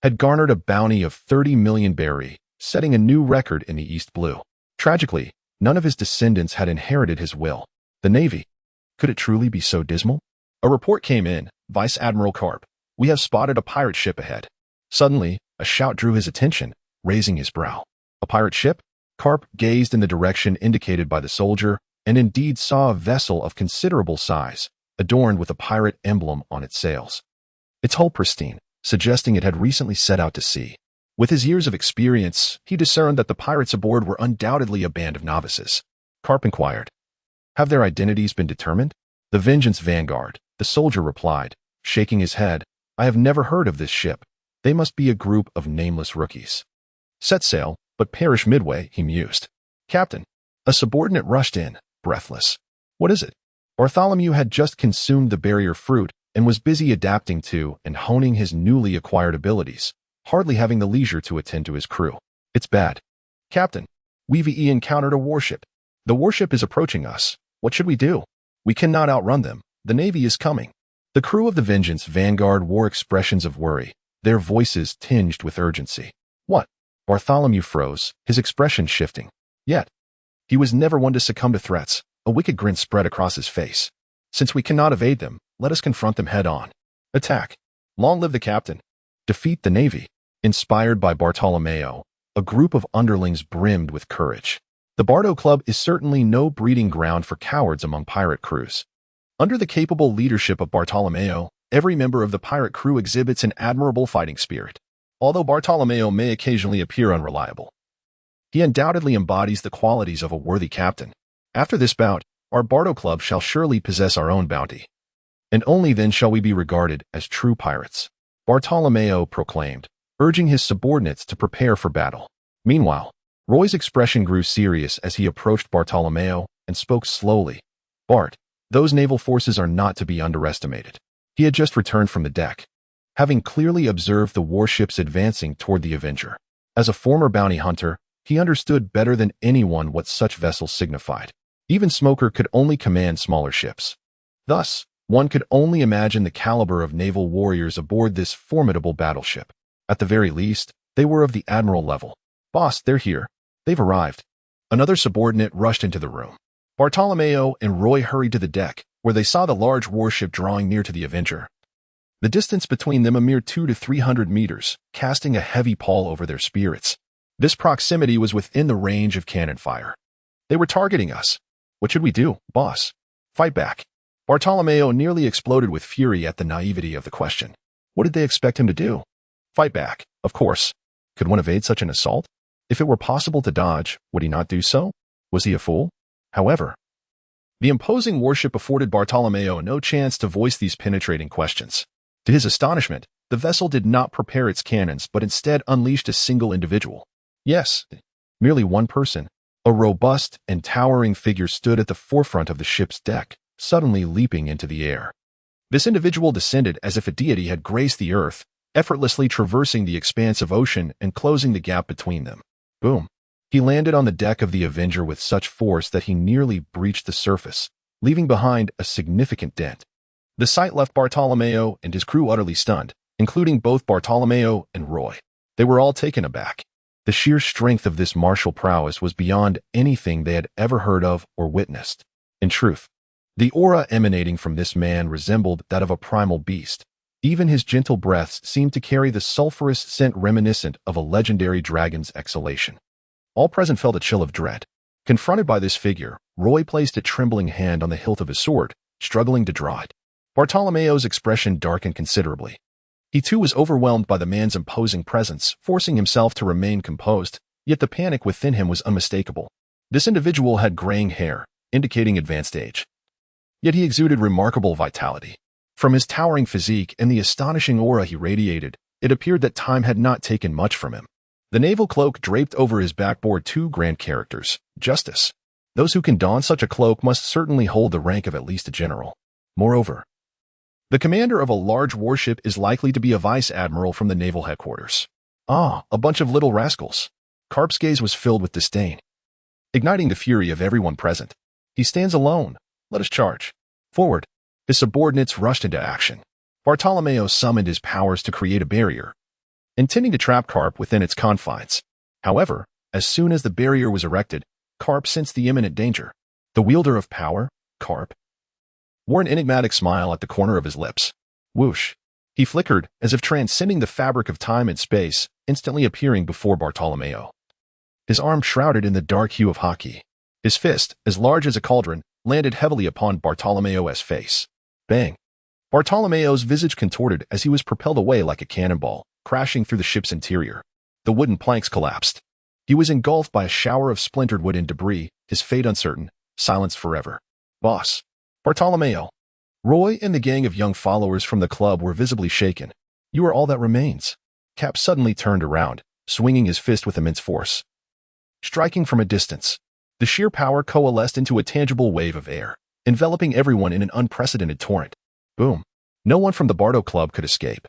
had garnered a bounty of 30 million berry, setting a new record in the East Blue. Tragically, none of his descendants had inherited his will. The Navy. Could it truly be so dismal? A report came in, Vice Admiral Garp. We have spotted a pirate ship ahead. Suddenly, a shout drew his attention, raising his brow. A pirate ship? Garp gazed in the direction indicated by the soldier, and indeed saw a vessel of considerable size, adorned with a pirate emblem on its sails. Its hull pristine, suggesting it had recently set out to sea. With his years of experience, he discerned that the pirates aboard were undoubtedly a band of novices. Garp inquired, "Have their identities been determined?" "The Vengeance Vanguard," the soldier replied, shaking his head. "I have never heard of this ship. They must be a group of nameless rookies. Set sail, but perish midway," he mused. "Captain." A subordinate rushed in, breathless. "What is it?" Bartholomew had just consumed the barrier fruit and was busy adapting to and honing his newly acquired abilities, hardly having the leisure to attend to his crew. "It's bad. Captain, we've encountered a warship. The warship is approaching us. What should we do? We cannot outrun them. The Navy is coming." The crew of the Vengeance Vanguard wore expressions of worry, their voices tinged with urgency. What? Bartholomew froze, his expression shifting. Yet, he was never one to succumb to threats. A wicked grin spread across his face. Since we cannot evade them, let us confront them head-on. Attack. Long live the captain. Defeat the Navy. Inspired by Bartolomeo, a group of underlings brimmed with courage. The Bardo Club is certainly no breeding ground for cowards among pirate crews. Under the capable leadership of Bartolomeo, every member of the pirate crew exhibits an admirable fighting spirit. Although Bartolomeo may occasionally appear unreliable, he undoubtedly embodies the qualities of a worthy captain. After this bout, our Bardo Club shall surely possess our own bounty. And only then shall we be regarded as true pirates, Bartolomeo proclaimed, urging his subordinates to prepare for battle. Meanwhile, Roy's expression grew serious as he approached Bartolomeo and spoke slowly. Bart, those naval forces are not to be underestimated. He had just returned from the deck, having clearly observed the warships advancing toward the Avenger. As a former bounty hunter, he understood better than anyone what such vessels signified. Even Smoker could only command smaller ships. Thus, one could only imagine the caliber of naval warriors aboard this formidable battleship. At the very least, they were of the admiral level. Boss, they're here. They've arrived. Another subordinate rushed into the room. Bartolomeo and Roy hurried to the deck, where they saw the large warship drawing near to the Avenger. The distance between them a mere 200 to 300 meters, casting a heavy pall over their spirits. This proximity was within the range of cannon fire. They were targeting us. What should we do, boss? Fight back. Bartolomeo nearly exploded with fury at the naivety of the question. What did they expect him to do? Fight back, of course. Could one evade such an assault? If it were possible to dodge, would he not do so? Was he a fool? However, the imposing warship afforded Bartolomeo no chance to voice these penetrating questions. To his astonishment, the vessel did not prepare its cannons but instead unleashed a single individual. Yes, merely one person. A robust and towering figure stood at the forefront of the ship's deck, suddenly leaping into the air. This individual descended as if a deity had graced the earth, effortlessly traversing the expanse of ocean and closing the gap between them. Boom. He landed on the deck of the Avenger with such force that he nearly breached the surface, leaving behind a significant dent. The sight left Bartolomeo and his crew utterly stunned, including both Bartolomeo and Roy. They were all taken aback. The sheer strength of this martial prowess was beyond anything they had ever heard of or witnessed. In truth, the aura emanating from this man resembled that of a primal beast. Even his gentle breaths seemed to carry the sulphurous scent reminiscent of a legendary dragon's exhalation. All present felt a chill of dread. Confronted by this figure, Roy placed a trembling hand on the hilt of his sword, struggling to draw it. Bartolomeo's expression darkened considerably. He too was overwhelmed by the man's imposing presence, forcing himself to remain composed, yet the panic within him was unmistakable. This individual had graying hair, indicating advanced age. Yet he exuded remarkable vitality. From his towering physique and the astonishing aura he radiated, it appeared that time had not taken much from him. The naval cloak draped over his back bore two grand characters: justice. Those who can don such a cloak must certainly hold the rank of at least a general. Moreover, the commander of a large warship is likely to be a vice admiral from the naval headquarters. Ah, a bunch of little rascals. Carp's gaze was filled with disdain, igniting the fury of everyone present. He stands alone. Let us charge. Forward. His subordinates rushed into action. Bartolomeo summoned his powers to create a barrier, intending to trap Carp within its confines. However, as soon as the barrier was erected, Carp sensed the imminent danger. The wielder of power, Carp, wore an enigmatic smile at the corner of his lips. Whoosh. He flickered, as if transcending the fabric of time and space, instantly appearing before Bartolomeo. His arm shrouded in the dark hue of hockey. His fist, as large as a cauldron, landed heavily upon Bartolomeo's face. Bang. Bartolomeo's visage contorted as he was propelled away like a cannonball, crashing through the ship's interior. The wooden planks collapsed. He was engulfed by a shower of splintered wood and debris, his fate uncertain, silenced forever. Boss. Bartolomeo. Roy and the gang of young followers from the club were visibly shaken. You are all that remains. Cap suddenly turned around, swinging his fist with immense force. Striking from a distance, the sheer power coalesced into a tangible wave of air, enveloping everyone in an unprecedented torrent. Boom. No one from the Bardo Club could escape.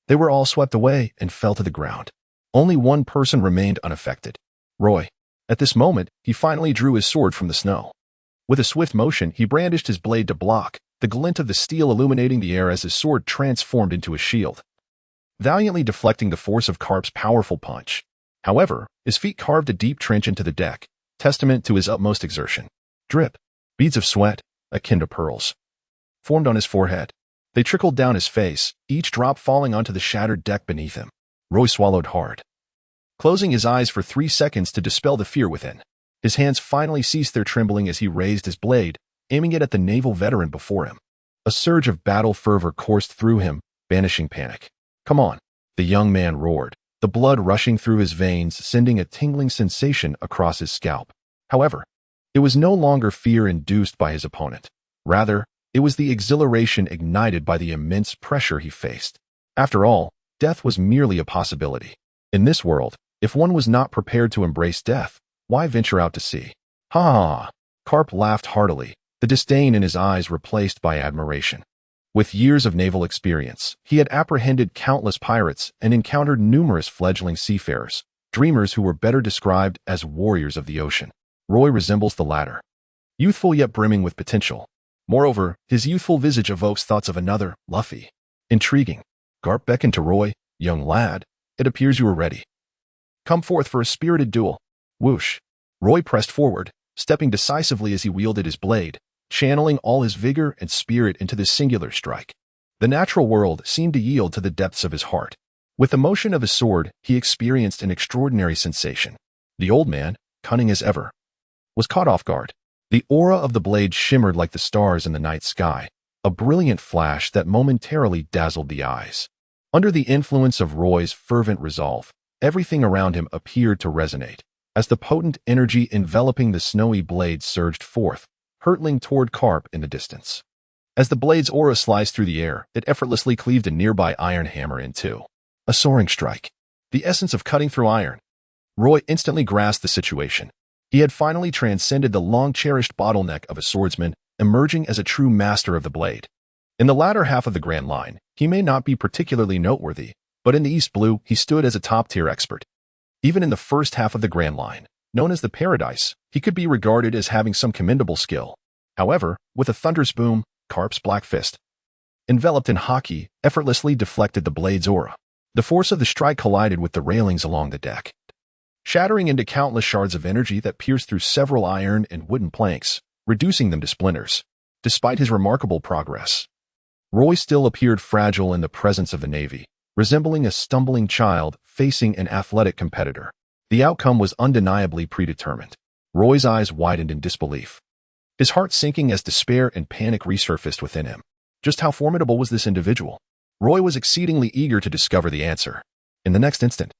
They were all swept away and fell to the ground. Only one person remained unaffected. Roy. At this moment, he finally drew his sword from the snow. With a swift motion, he brandished his blade to block, the glint of the steel illuminating the air as his sword transformed into a shield, valiantly deflecting the force of Karp's powerful punch. However, his feet carved a deep trench into the deck, testament to his utmost exertion. Drip. Beads of sweat, akin to pearls, formed on his forehead. They trickled down his face, each drop falling onto the shattered deck beneath him. Roy swallowed hard, closing his eyes for 3 seconds to dispel the fear within. His hands finally ceased their trembling as he raised his blade, aiming it at the naval veteran before him. A surge of battle fervor coursed through him, banishing panic. "Come on," the young man roared, the blood rushing through his veins, sending a tingling sensation across his scalp. However, it was no longer fear induced by his opponent. Rather, it was the exhilaration ignited by the immense pressure he faced. After all, death was merely a possibility. In this world, if one was not prepared to embrace death, why venture out to sea? Ha ha! Karp laughed heartily, the disdain in his eyes replaced by admiration. With years of naval experience, he had apprehended countless pirates and encountered numerous fledgling seafarers, dreamers who were better described as warriors of the ocean. Roy resembles the latter, youthful yet brimming with potential. Moreover, his youthful visage evokes thoughts of another, Luffy. Intriguing. Garp beckoned to Roy. "Young lad, it appears you are ready. Come forth for a spirited duel." Whoosh. Roy pressed forward, stepping decisively as he wielded his blade, channeling all his vigor and spirit into this singular strike. The natural world seemed to yield to the depths of his heart. With the motion of his sword, he experienced an extraordinary sensation. The old man, cunning as ever, was caught off guard. The aura of the blade shimmered like the stars in the night sky, a brilliant flash that momentarily dazzled the eyes. Under the influence of Roy's fervent resolve, everything around him appeared to resonate, as the potent energy enveloping the snowy blade surged forth, hurtling toward Karp in the distance. As the blade's aura sliced through the air, it effortlessly cleaved a nearby iron hammer in two. A soaring strike. The essence of cutting through iron. Roy instantly grasped the situation. He had finally transcended the long-cherished bottleneck of a swordsman, emerging as a true master of the blade. In the latter half of the Grand Line, he may not be particularly noteworthy, but in the East Blue, he stood as a top-tier expert. Even in the first half of the Grand Line, known as the Paradise, he could be regarded as having some commendable skill. However, with a thunderous boom, Karp's black fist, enveloped in haki, effortlessly deflected the blade's aura. The force of the strike collided with the railings along the deck, shattering into countless shards of energy that pierced through several iron and wooden planks, reducing them to splinters. Despite his remarkable progress, Roy still appeared fragile in the presence of the Navy, resembling a stumbling child facing an athletic competitor. The outcome was undeniably predetermined. Roy's eyes widened in disbelief, his heart sinking as despair and panic resurfaced within him. Just how formidable was this individual? Roy was exceedingly eager to discover the answer. In the next instant,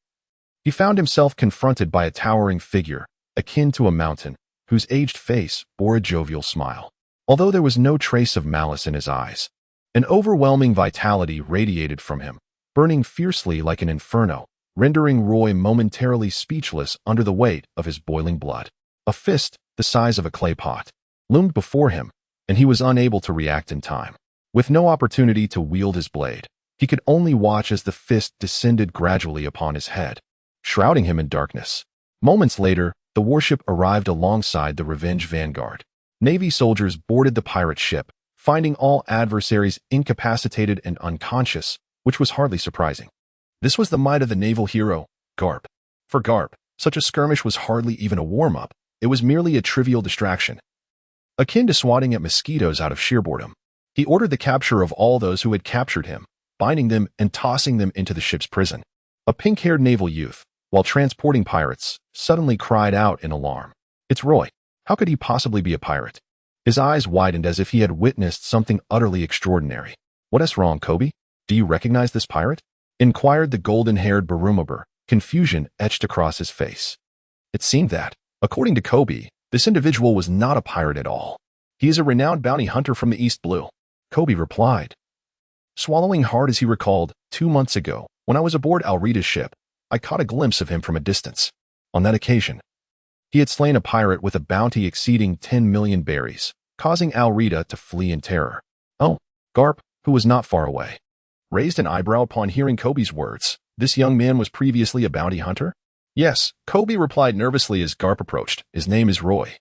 he found himself confronted by a towering figure, akin to a mountain, whose aged face bore a jovial smile. Although there was no trace of malice in his eyes, an overwhelming vitality radiated from him, burning fiercely like an inferno, rendering Roy momentarily speechless under the weight of his boiling blood. A fist, the size of a clay pot, loomed before him, and he was unable to react in time. With no opportunity to wield his blade, he could only watch as the fist descended gradually upon his head, shrouding him in darkness. Moments later, the warship arrived alongside the Revenge Vanguard. Navy soldiers boarded the pirate ship, finding all adversaries incapacitated and unconscious, which was hardly surprising. This was the might of the naval hero, Garp. For Garp, such a skirmish was hardly even a warm-up. It was merely a trivial distraction, akin to swatting at mosquitoes out of sheer boredom. He ordered the capture of all those who had captured him, binding them and tossing them into the ship's prison. A pink-haired naval youth, while transporting pirates, suddenly cried out in alarm. "It's Roy. How could he possibly be a pirate?" His eyes widened as if he had witnessed something utterly extraordinary. "What is wrong, Kobe? Do you recognize this pirate?" inquired the golden-haired Barumaber, confusion etched across his face. It seemed that, according to Kobe, this individual was not a pirate at all. "He is a renowned bounty hunter from the East Blue," Kobe replied, swallowing hard as he recalled, 2 months ago, when I was aboard Alrita's ship, I caught a glimpse of him from a distance. On that occasion, he had slain a pirate with a bounty exceeding 10 million berries, causing Alrita to flee in terror. Oh, Garp, who was not far away, raised an eyebrow upon hearing Kobe's words. This young man was previously a bounty hunter? Yes, Kobe replied nervously as Garp approached. His name is Roy.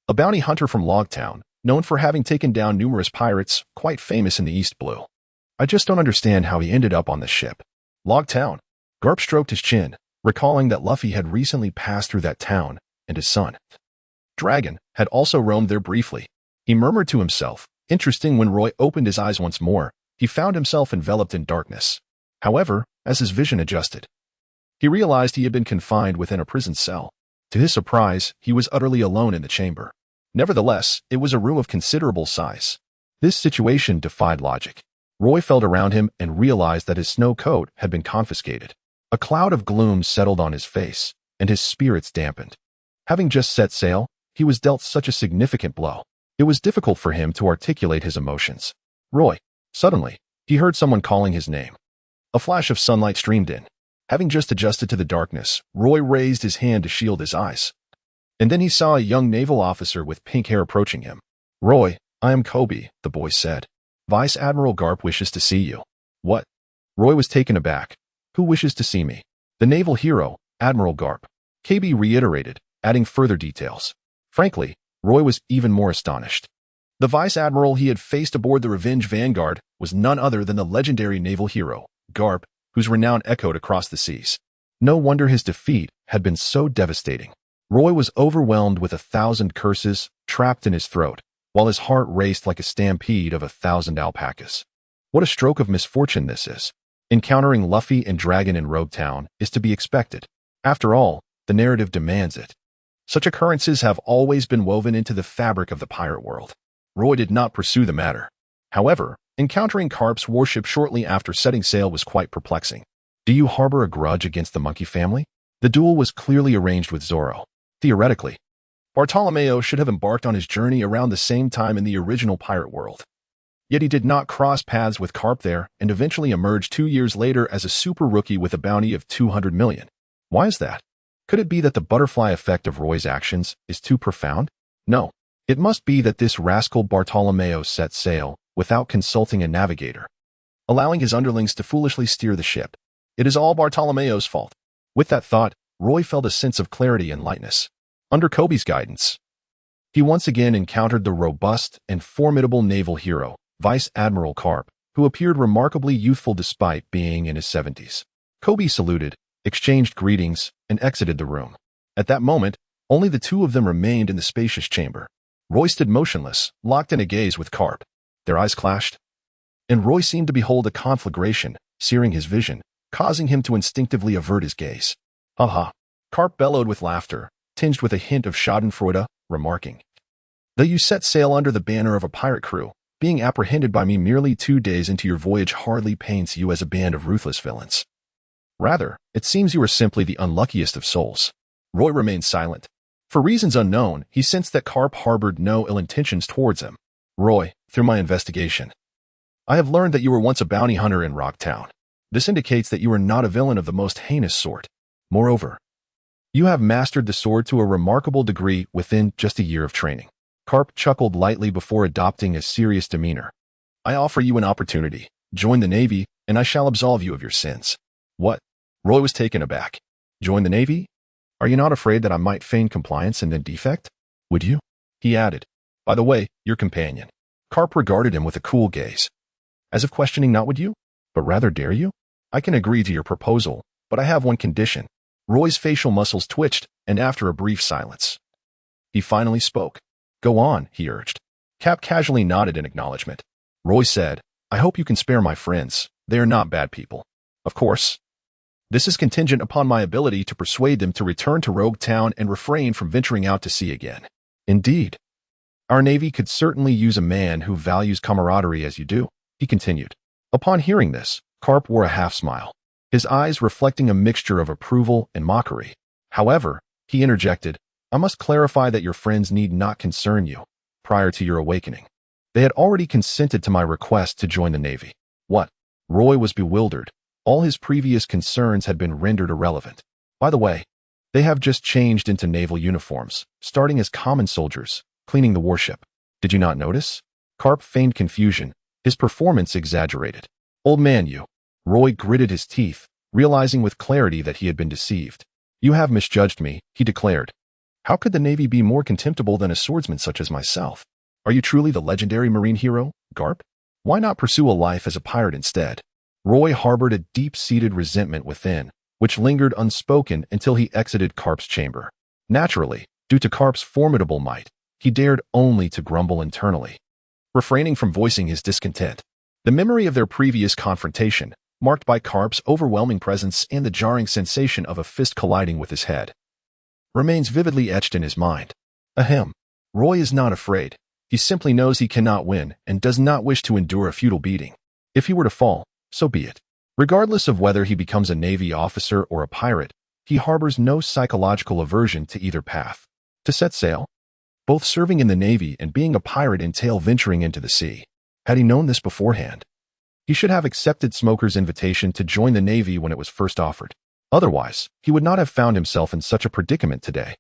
A bounty hunter from Rog Town, known for having taken down numerous pirates, quite famous in the East Blue. I just don't understand how he ended up on this ship. Rog Town. Garp stroked his chin, recalling that Luffy had recently passed through that town, and his son, Dragon, had also roamed there briefly. He murmured to himself. Interesting. When Roy opened his eyes once more, he found himself enveloped in darkness. However, as his vision adjusted, he realized he had been confined within a prison cell. To his surprise, he was utterly alone in the chamber. Nevertheless, it was a room of considerable size. This situation defied logic. Roy felt around him and realized that his snow coat had been confiscated. A cloud of gloom settled on his face, and his spirits dampened. Having just set sail, he was dealt such a significant blow. It was difficult for him to articulate his emotions. Roy. Suddenly, he heard someone calling his name. A flash of sunlight streamed in. Having just adjusted to the darkness, Roy raised his hand to shield his eyes. And then he saw a young naval officer with pink hair approaching him. Roy, I am Kobe, the boy said. Vice Admiral Garp wishes to see you. What? Roy was taken aback. Who wishes to see me? The naval hero, Admiral Garp. KB reiterated, adding further details. Frankly, Roy was even more astonished. The vice admiral he had faced aboard the Revenge Vanguard was none other than the legendary naval hero, Garp, whose renown echoed across the seas. No wonder his defeat had been so devastating. Roy was overwhelmed with 1,000 curses trapped in his throat, while his heart raced like a stampede of 1,000 alpacas. What a stroke of misfortune this is. Encountering Luffy and Dragon in Rog Town is to be expected. After all, the narrative demands it. Such occurrences have always been woven into the fabric of the pirate world. Roy did not pursue the matter. However, encountering Garp's warship shortly after setting sail was quite perplexing. Do you harbor a grudge against the monkey family? The duel was clearly arranged with Zoro. Theoretically, Bartolomeo should have embarked on his journey around the same time in the original pirate world. Yet he did not cross paths with Garp there and eventually emerged 2 years later as a super rookie with a bounty of 200 million. Why is that? Could it be that the butterfly effect of Roy's actions is too profound? No. It must be that this rascal Bartolomeo set sail without consulting a navigator, allowing his underlings to foolishly steer the ship. It is all Bartolomeo's fault. With that thought, Roy felt a sense of clarity and lightness. Under Kobe's guidance, he once again encountered the robust and formidable naval hero, Vice Admiral Garp, who appeared remarkably youthful despite being in his 70s. Kobe saluted, exchanged greetings, and exited the room. At that moment, only the two of them remained in the spacious chamber. Roy stood motionless, locked in a gaze with Garp. Their eyes clashed, and Roy seemed to behold a conflagration, searing his vision, causing him to instinctively avert his gaze. Ha ha. Garp bellowed with laughter, tinged with a hint of schadenfreude, remarking, though you set sail under the banner of a pirate crew, being apprehended by me merely 2 days into your voyage hardly paints you as a band of ruthless villains. Rather, it seems you are simply the unluckiest of souls. Roy remained silent. For reasons unknown, he sensed that Garp harbored no ill intentions towards him. Roy, through my investigation, I have learned that you were once a bounty hunter in Rog Town. This indicates that you are not a villain of the most heinous sort. Moreover, you have mastered the sword to a remarkable degree within just a year of training. Garp chuckled lightly before adopting a serious demeanor. I offer you an opportunity. Join the Navy, and I shall absolve you of your sins. What? Roy was taken aback. Join the Navy? Are you not afraid that I might feign compliance and then defect? Would you? He added. By the way, your companion. Garp regarded him with a cool gaze, as if questioning not would you, but rather dare you? I can agree to your proposal, but I have one condition. Roy's facial muscles twitched, and after a brief silence, he finally spoke. Go on, he urged. Cap casually nodded in acknowledgement. Roy said, I hope you can spare my friends. They are not bad people. Of course. This is contingent upon my ability to persuade them to return to Rog Town and refrain from venturing out to sea again. Indeed. Our Navy could certainly use a man who values camaraderie as you do, he continued. Upon hearing this, Garp wore a half-smile, his eyes reflecting a mixture of approval and mockery. However, he interjected, I must clarify that your friends need not concern you prior to your awakening. They had already consented to my request to join the Navy. What? Roy was bewildered. All his previous concerns had been rendered irrelevant. By the way, they have just changed into naval uniforms, starting as common soldiers, cleaning the warship. Did you not notice? Garp feigned confusion, his performance exaggerated. Old man you. Roy gritted his teeth, realizing with clarity that he had been deceived. You have misjudged me, he declared. How could the Navy be more contemptible than a swordsman such as myself? Are you truly the legendary marine hero, Garp? Why not pursue a life as a pirate instead? Roy harbored a deep-seated resentment within, which lingered unspoken until he exited Carp's chamber. Naturally, due to Carp's formidable might, he dared only to grumble internally, refraining from voicing his discontent. The memory of their previous confrontation, marked by Carp's overwhelming presence and the jarring sensation of a fist colliding with his head, remains vividly etched in his mind. Ahem. Roy is not afraid. He simply knows he cannot win and does not wish to endure a futile beating. If he were to fall, so be it. Regardless of whether he becomes a Navy officer or a pirate, he harbors no psychological aversion to either path. To set sail? Both serving in the Navy and being a pirate entail venturing into the sea. Had he known this beforehand, he should have accepted Smoker's invitation to join the Navy when it was first offered. Otherwise, he would not have found himself in such a predicament today.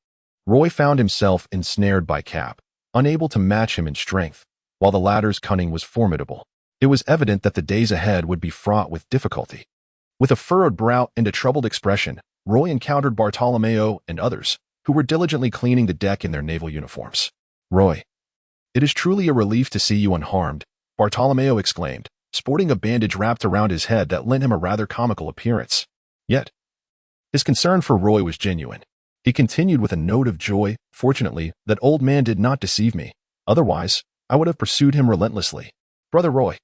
Roy found himself ensnared by Cap, unable to match him in strength, while the latter's cunning was formidable. It was evident that the days ahead would be fraught with difficulty. With a furrowed brow and a troubled expression, Roy encountered Bartolomeo and others, who were diligently cleaning the deck in their naval uniforms. "Roy, it is truly a relief to see you unharmed," Bartolomeo exclaimed, sporting a bandage wrapped around his head that lent him a rather comical appearance. Yet, his concern for Roy was genuine. He continued with a note of joy, "Fortunately, that old man did not deceive me. Otherwise, I would have pursued him relentlessly. Brother Roy."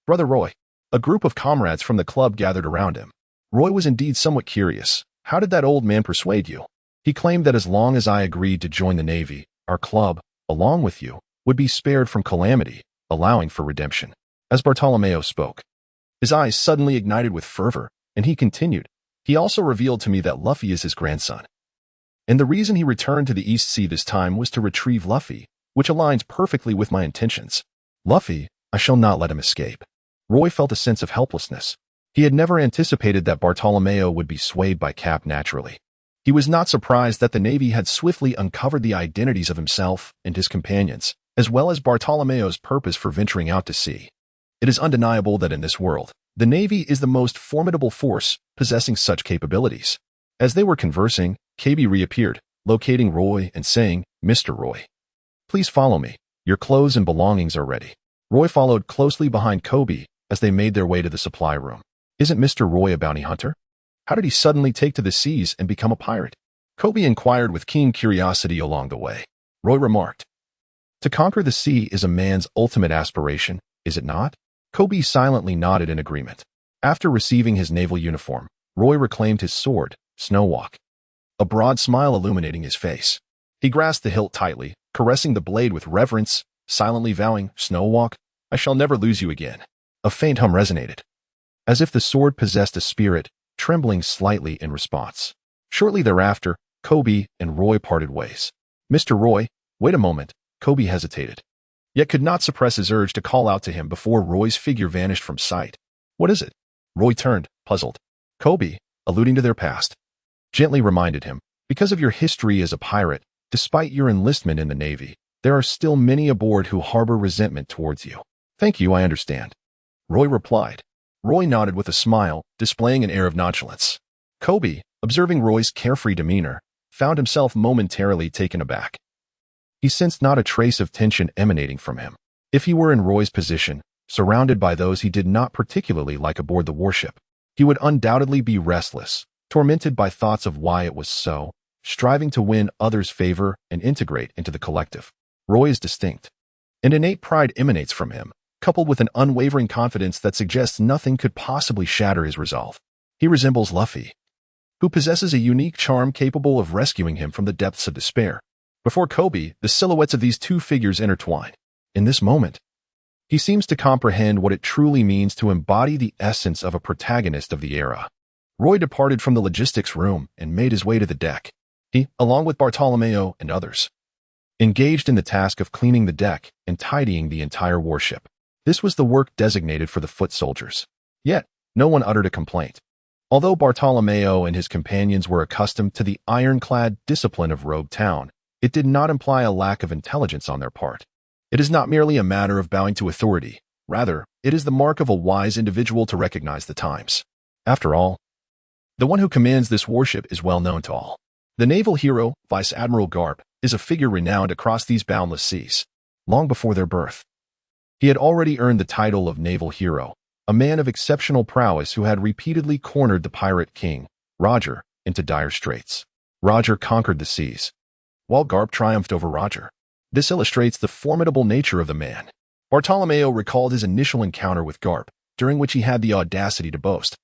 Brother Roy. A group of comrades from the club gathered around him. Roy was indeed somewhat curious. How did that old man persuade you? He claimed that as long as I agreed to join the Navy, our club, along with you, would be spared from calamity, allowing for redemption. As Bartolomeo spoke, his eyes suddenly ignited with fervor, and he continued, "He also revealed to me that Luffy is his grandson. And the reason he returned to the East Sea this time was to retrieve Luffy, which aligns perfectly with my intentions. Luffy, I shall not let him escape." Roy felt a sense of helplessness. He had never anticipated that Bartolomeo would be swayed by Cap naturally. He was not surprised that the Navy had swiftly uncovered the identities of himself and his companions, as well as Bartolomeo's purpose for venturing out to sea. It is undeniable that in this world, the Navy is the most formidable force possessing such capabilities. As they were conversing, KB reappeared, locating Roy and saying, "Mr. Roy, please follow me. Your clothes and belongings are ready." Roy followed closely behind Kobe as they made their way to the supply room. "Isn't Mr. Roy a bounty hunter? How did he suddenly take to the seas and become a pirate?" Kobe inquired with keen curiosity along the way. Roy remarked, "To conquer the sea is a man's ultimate aspiration, is it not?" Kobe silently nodded in agreement. After receiving his naval uniform, Roy reclaimed his sword, Snowwalk, a broad smile illuminating his face. He grasped the hilt tightly, caressing the blade with reverence, silently vowing, "Snowwalk, I shall never lose you again." A faint hum resonated, as if the sword possessed a spirit, trembling slightly in response. Shortly thereafter, Kobe and Roy parted ways. "Mr. Roy, wait a moment." Kobe hesitated, yet could not suppress his urge to call out to him before Roy's figure vanished from sight. "What is it?" Roy turned, puzzled. Kobe, alluding to their past, gently reminded him, "Because of your history as a pirate, despite your enlistment in the Navy, there are still many aboard who harbor resentment towards you." "Thank you, I understand," Roy replied. Roy nodded with a smile, displaying an air of nonchalance. Kobe, observing Roy's carefree demeanor, found himself momentarily taken aback. He sensed not a trace of tension emanating from him. If he were in Roy's position, surrounded by those he did not particularly like aboard the warship, he would undoubtedly be restless, tormented by thoughts of why it was so, striving to win others' favor and integrate into the collective. Roy is distinct. An innate pride emanates from him, coupled with an unwavering confidence that suggests nothing could possibly shatter his resolve. He resembles Luffy, who possesses a unique charm capable of rescuing him from the depths of despair. Before Kobe, the silhouettes of these two figures intertwine. In this moment, he seems to comprehend what it truly means to embody the essence of a protagonist of the era. Roy departed from the logistics room and made his way to the deck. He, along with Bartolomeo and others, engaged in the task of cleaning the deck and tidying the entire warship. This was the work designated for the foot soldiers. Yet, no one uttered a complaint. Although Bartolomeo and his companions were accustomed to the ironclad discipline of Rog Town, it did not imply a lack of intelligence on their part. It is not merely a matter of bowing to authority. Rather, it is the mark of a wise individual to recognize the times. After all, the one who commands this warship is well known to all. The naval hero, Vice Admiral Garp, is a figure renowned across these boundless seas. long before their birth. He had already earned the title of naval hero, a man of exceptional prowess who had repeatedly cornered the pirate king, Roger, into dire straits. Roger conquered the seas, while Garp triumphed over Roger. This illustrates the formidable nature of the man. Bartolomeo recalled his initial encounter with Garp, during which he had the audacity to boast,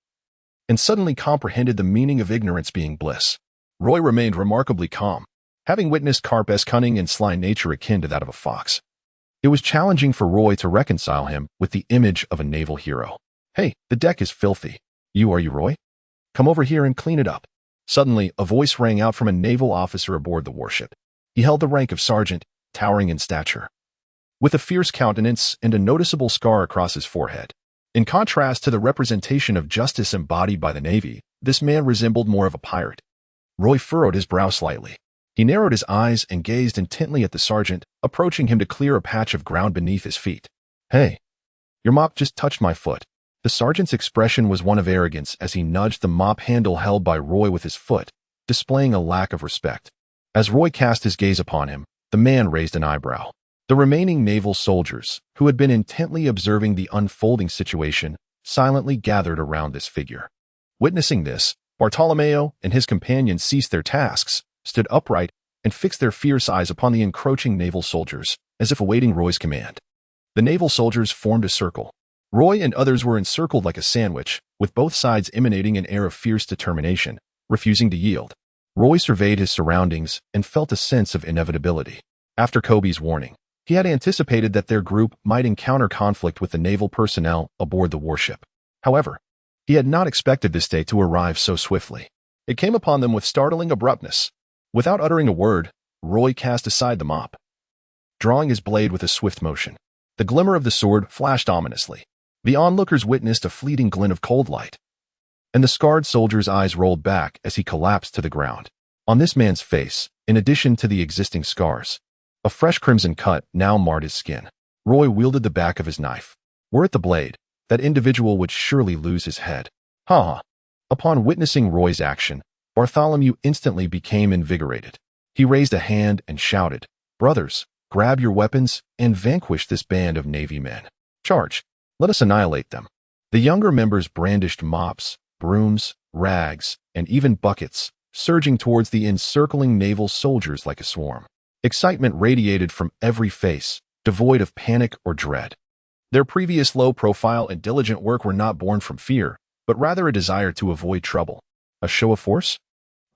and suddenly comprehended the meaning of ignorance being bliss. Roy remained remarkably calm, having witnessed Garp's cunning and sly nature akin to that of a fox. It was challenging for Roy to reconcile him with the image of a naval hero. "Hey, the deck is filthy. Are you Roy? Come over here and clean it up." Suddenly, a voice rang out from a naval officer aboard the warship. He held the rank of sergeant, towering in stature, with a fierce countenance and a noticeable scar across his forehead. In contrast to the representation of justice embodied by the Navy, this man resembled more of a pirate. Roy furrowed his brow slightly. He narrowed his eyes and gazed intently at the sergeant, approaching him to clear a patch of ground beneath his feet. "Hey, your mop just touched my foot." The sergeant's expression was one of arrogance as he nudged the mop handle held by Roy with his foot, displaying a lack of respect. As Roy cast his gaze upon him, the man raised an eyebrow. The remaining naval soldiers, who had been intently observing the unfolding situation, silently gathered around this figure. Witnessing this, Bartolomeo and his companions ceased their tasks, stood upright, and fixed their fierce eyes upon the encroaching naval soldiers, as if awaiting Roy's command. The naval soldiers formed a circle. Roy and others were encircled like a sandwich, with both sides emanating an air of fierce determination, refusing to yield. Roy surveyed his surroundings and felt a sense of inevitability. After Kobe's warning, he had anticipated that their group might encounter conflict with the naval personnel aboard the warship. However, he had not expected this day to arrive so swiftly. It came upon them with startling abruptness. Without uttering a word, Roy cast aside the mop, drawing his blade with a swift motion. The glimmer of the sword flashed ominously. The onlookers witnessed a fleeting glint of cold light, and the scarred soldier's eyes rolled back as he collapsed to the ground. On this man's face, in addition to the existing scars, a fresh crimson cut now marred his skin. Roy wielded the back of his knife. Were it the blade, that individual would surely lose his head. Ha! Upon witnessing Roy's action, Bartholomew instantly became invigorated. He raised a hand and shouted, "Brothers, grab your weapons and vanquish this band of Navy men. Charge! Let us annihilate them." The younger members brandished mops, brooms, rags, and even buckets, surging towards the encircling naval soldiers like a swarm. Excitement radiated from every face, devoid of panic or dread. Their previous low-profile and diligent work were not born from fear, but rather a desire to avoid trouble. A show of force?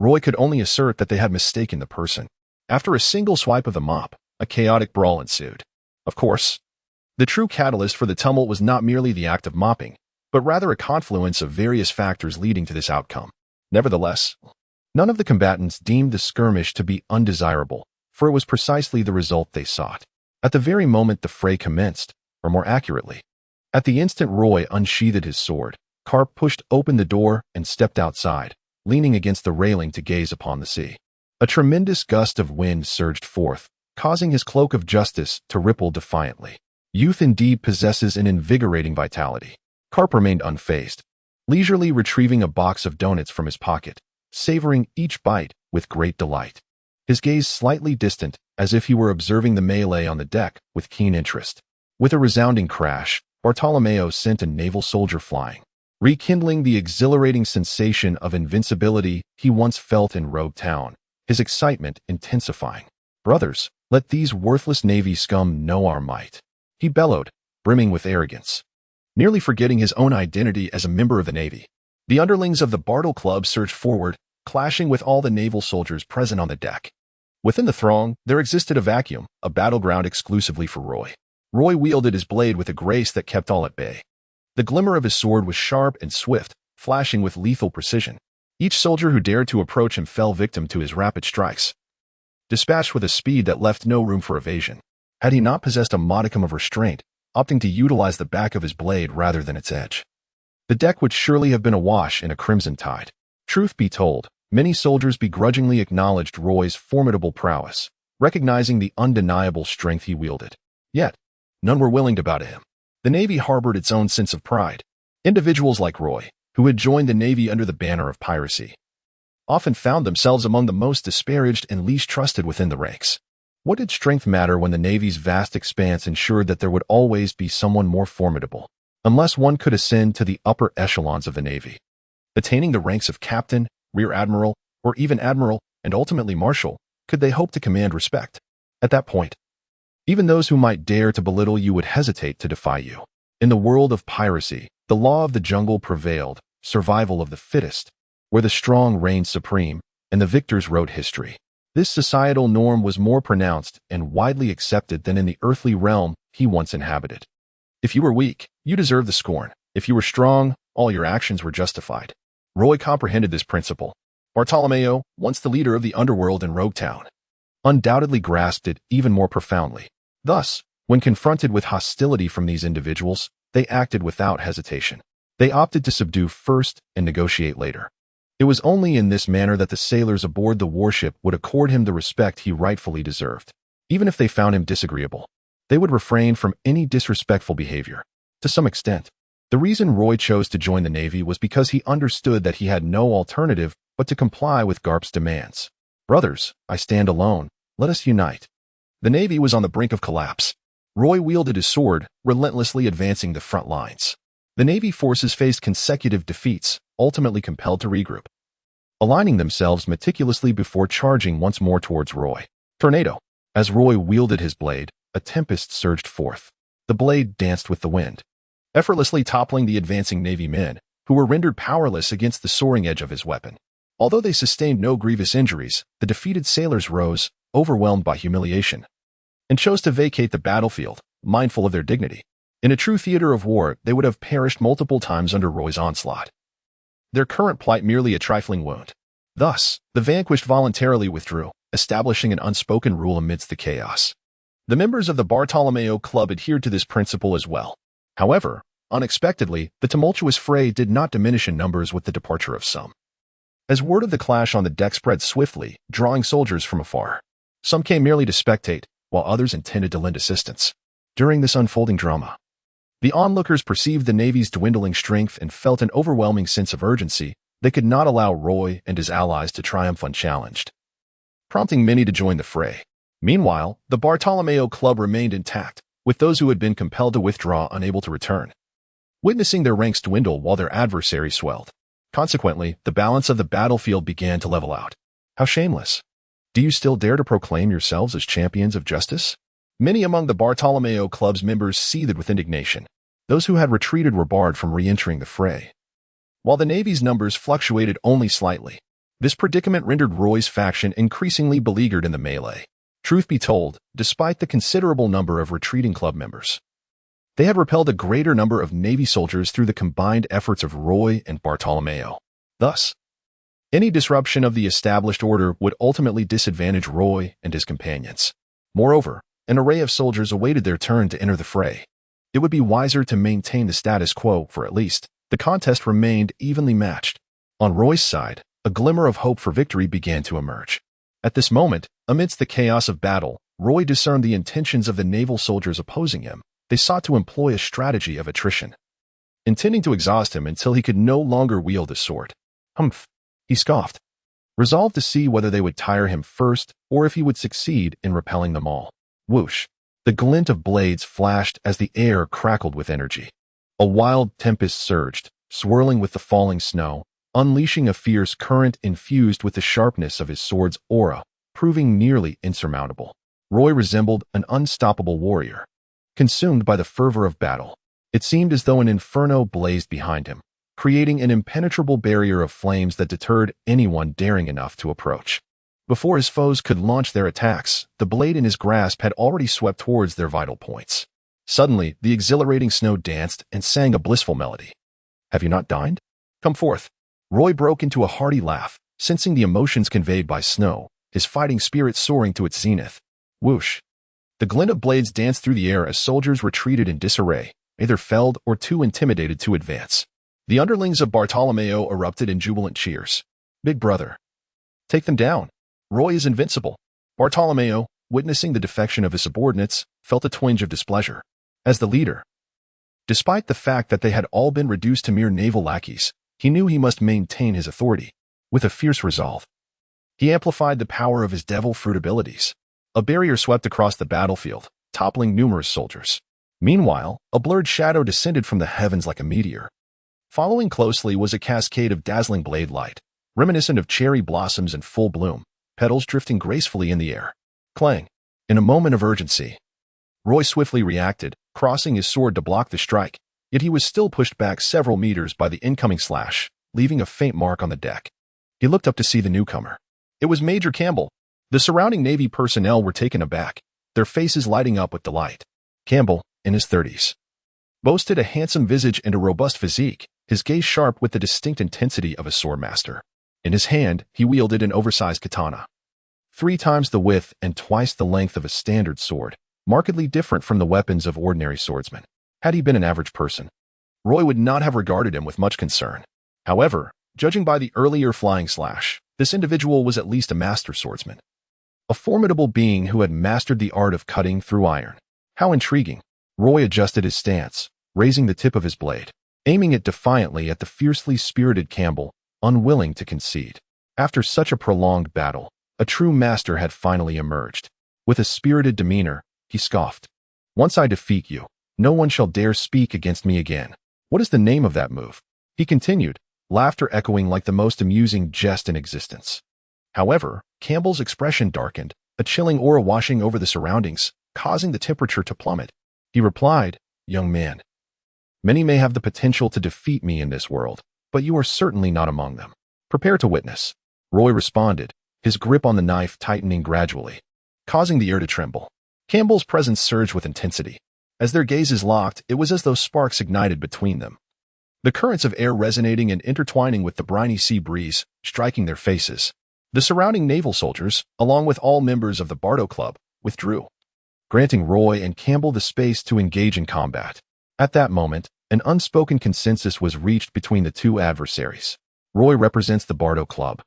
Roy could only assert that they had mistaken the person. After a single swipe of the mop, a chaotic brawl ensued. Of course, the true catalyst for the tumult was not merely the act of mopping, but rather a confluence of various factors leading to this outcome. Nevertheless, none of the combatants deemed the skirmish to be undesirable, for it was precisely the result they sought. At the very moment the fray commenced, or more accurately, at the instant Roy unsheathed his sword, Garp pushed open the door and stepped outside, leaning against the railing to gaze upon the sea. A tremendous gust of wind surged forth, causing his cloak of justice to ripple defiantly. Youth indeed possesses an invigorating vitality. Garp remained unfazed, leisurely retrieving a box of donuts from his pocket, savoring each bite with great delight. His gaze slightly distant, as if he were observing the melee on the deck with keen interest. With a resounding crash, Bartolomeo sent a naval soldier flying, rekindling the exhilarating sensation of invincibility he once felt in Rog Town, his excitement intensifying. "Brothers, let these worthless Navy scum know our might," he bellowed, brimming with arrogance, nearly forgetting his own identity as a member of the Navy. The underlings of the Bartle Club surged forward, clashing with all the naval soldiers present on the deck. Within the throng, there existed a vacuum, a battleground exclusively for Roy. Roy wielded his blade with a grace that kept all at bay. The glimmer of his sword was sharp and swift, flashing with lethal precision. Each soldier who dared to approach him fell victim to his rapid strikes, dispatched with a speed that left no room for evasion. Had he not possessed a modicum of restraint, opting to utilize the back of his blade rather than its edge, the deck would surely have been awash in a crimson tide. Truth be told, many soldiers begrudgingly acknowledged Roy's formidable prowess, recognizing the undeniable strength he wielded. Yet, none were willing to bow to him. The Navy harbored its own sense of pride. Individuals like Roy, who had joined the Navy under the banner of piracy, often found themselves among the most disparaged and least trusted within the ranks. What did strength matter when the Navy's vast expanse ensured that there would always be someone more formidable, unless one could ascend to the upper echelons of the Navy? Attaining the ranks of captain, rear admiral, or even admiral, and ultimately marshal, could they hope to command respect? At that point, even those who might dare to belittle you would hesitate to defy you. In the world of piracy, the law of the jungle prevailed, survival of the fittest, where the strong reigned supreme, and the victors wrote history. This societal norm was more pronounced and widely accepted than in the earthly realm he once inhabited. If you were weak, you deserved the scorn. If you were strong, all your actions were justified. Roy comprehended this principle. Bartolomeo, once the leader of the underworld in Rog Town, undoubtedly grasped it even more profoundly. Thus, when confronted with hostility from these individuals, they acted without hesitation. They opted to subdue first and negotiate later. It was only in this manner that the sailors aboard the warship would accord him the respect he rightfully deserved. Even if they found him disagreeable, they would refrain from any disrespectful behavior. To some extent, the reason Roy chose to join the Navy was because he understood that he had no alternative but to comply with Garp's demands. Brothers, I stand alone. Let us unite. The Navy was on the brink of collapse. Roy wielded his sword, relentlessly advancing the front lines. The Navy forces faced consecutive defeats, ultimately compelled to regroup, aligning themselves meticulously before charging once more towards Roy. Tornado. As Roy wielded his blade, a tempest surged forth. The blade danced with the wind, effortlessly toppling the advancing Navy men, who were rendered powerless against the soaring edge of his weapon. Although they sustained no grievous injuries, the defeated sailors rose, overwhelmed by humiliation, and chose to vacate the battlefield, mindful of their dignity. In a true theater of war, they would have perished multiple times under Roy's onslaught. Their current plight merely a trifling wound. Thus, the vanquished voluntarily withdrew, establishing an unspoken rule amidst the chaos. The members of the Bartolomeo Club adhered to this principle as well. However, unexpectedly, the tumultuous fray did not diminish in numbers with the departure of some. As word of the clash on the deck spread swiftly, drawing soldiers from afar, some came merely to spectate, while others intended to lend assistance. During this unfolding drama, the onlookers perceived the Navy's dwindling strength and felt an overwhelming sense of urgency. They could not allow Roy and his allies to triumph unchallenged, prompting many to join the fray. Meanwhile, the Bartolomeo Club remained intact, with those who had been compelled to withdraw unable to return, witnessing their ranks dwindle while their adversaries swelled. Consequently, the balance of the battlefield began to level out. How shameless! Do you still dare to proclaim yourselves as champions of justice? Many among the Bartolomeo Club's members seethed with indignation. Those who had retreated were barred from re-entering the fray, while the Navy's numbers fluctuated only slightly. This predicament rendered Roy's faction increasingly beleaguered in the melee. Truth be told, despite the considerable number of retreating club members, they had repelled a greater number of Navy soldiers through the combined efforts of Roy and Bartolomeo. Thus, any disruption of the established order would ultimately disadvantage Roy and his companions. Moreover, an array of soldiers awaited their turn to enter the fray. It would be wiser to maintain the status quo for at least. The contest remained evenly matched. On Roy's side, a glimmer of hope for victory began to emerge. At this moment, amidst the chaos of battle, Roy discerned the intentions of the naval soldiers opposing him. They sought to employ a strategy of attrition, intending to exhaust him until he could no longer wield his sword. Humph, he scoffed, resolved to see whether they would tire him first or if he would succeed in repelling them all. Whoosh! The glint of blades flashed as the air crackled with energy. A wild tempest surged, swirling with the falling snow, unleashing a fierce current infused with the sharpness of his sword's aura, proving nearly insurmountable. Roy resembled an unstoppable warrior, consumed by the fervor of battle. It seemed as though an inferno blazed behind him, creating an impenetrable barrier of flames that deterred anyone daring enough to approach. Before his foes could launch their attacks, the blade in his grasp had already swept towards their vital points. Suddenly, the exhilarating snow danced and sang a blissful melody. Have you not dined? Come forth. Roy broke into a hearty laugh, sensing the emotions conveyed by snow, his fighting spirit soaring to its zenith. Whoosh! The glint of blades danced through the air as soldiers retreated in disarray, either felled or too intimidated to advance. The underlings of Bartolomeo erupted in jubilant cheers. Big brother, take them down. Roy is invincible. Bartolomeo, witnessing the defection of his subordinates, felt a twinge of displeasure. As the leader, despite the fact that they had all been reduced to mere naval lackeys, he knew he must maintain his authority. With a fierce resolve, he amplified the power of his devil fruit abilities. A barrier swept across the battlefield, toppling numerous soldiers. Meanwhile, a blurred shadow descended from the heavens like a meteor. Following closely was a cascade of dazzling blade light, reminiscent of cherry blossoms in full bloom, petals drifting gracefully in the air. Clang! In a moment of urgency, Roy swiftly reacted, crossing his sword to block the strike, yet he was still pushed back several meters by the incoming slash, leaving a faint mark on the deck. He looked up to see the newcomer. It was Major Campbell. The surrounding Navy personnel were taken aback, their faces lighting up with delight. Campbell, in his 30s, boasted a handsome visage and a robust physique, his gaze sharp with the distinct intensity of a swordmaster. In his hand, he wielded an oversized katana, 3 times the width and twice the length of a standard sword, markedly different from the weapons of ordinary swordsmen. Had he been an average person, Roy would not have regarded him with much concern. However, judging by the earlier flying slash, this individual was at least a master swordsman. A formidable being who had mastered the art of cutting through iron. How intriguing! Roy adjusted his stance, raising the tip of his blade, aiming it defiantly at the fiercely spirited Campbell, unwilling to concede. After such a prolonged battle, a true master had finally emerged. With a spirited demeanor, he scoffed. Once I defeat you, no one shall dare speak against me again. What is the name of that move? He continued, laughter echoing like the most amusing jest in existence. However, Campbell's expression darkened, a chilling aura washing over the surroundings, causing the temperature to plummet. He replied, "Young man, many may have the potential to defeat me in this world, but you are certainly not among them. Prepare to witness." Roy responded, his grip on the knife tightening gradually, causing the air to tremble. Campbell's presence surged with intensity. As their gazes locked, it was as though sparks ignited between them. The currents of air resonating and intertwining with the briny sea breeze, striking their faces. The surrounding naval soldiers, along with all members of the Bardo Club, withdrew, granting Roy and Campbell the space to engage in combat. At that moment, an unspoken consensus was reached between the two adversaries. Roy represents the Bardo Club,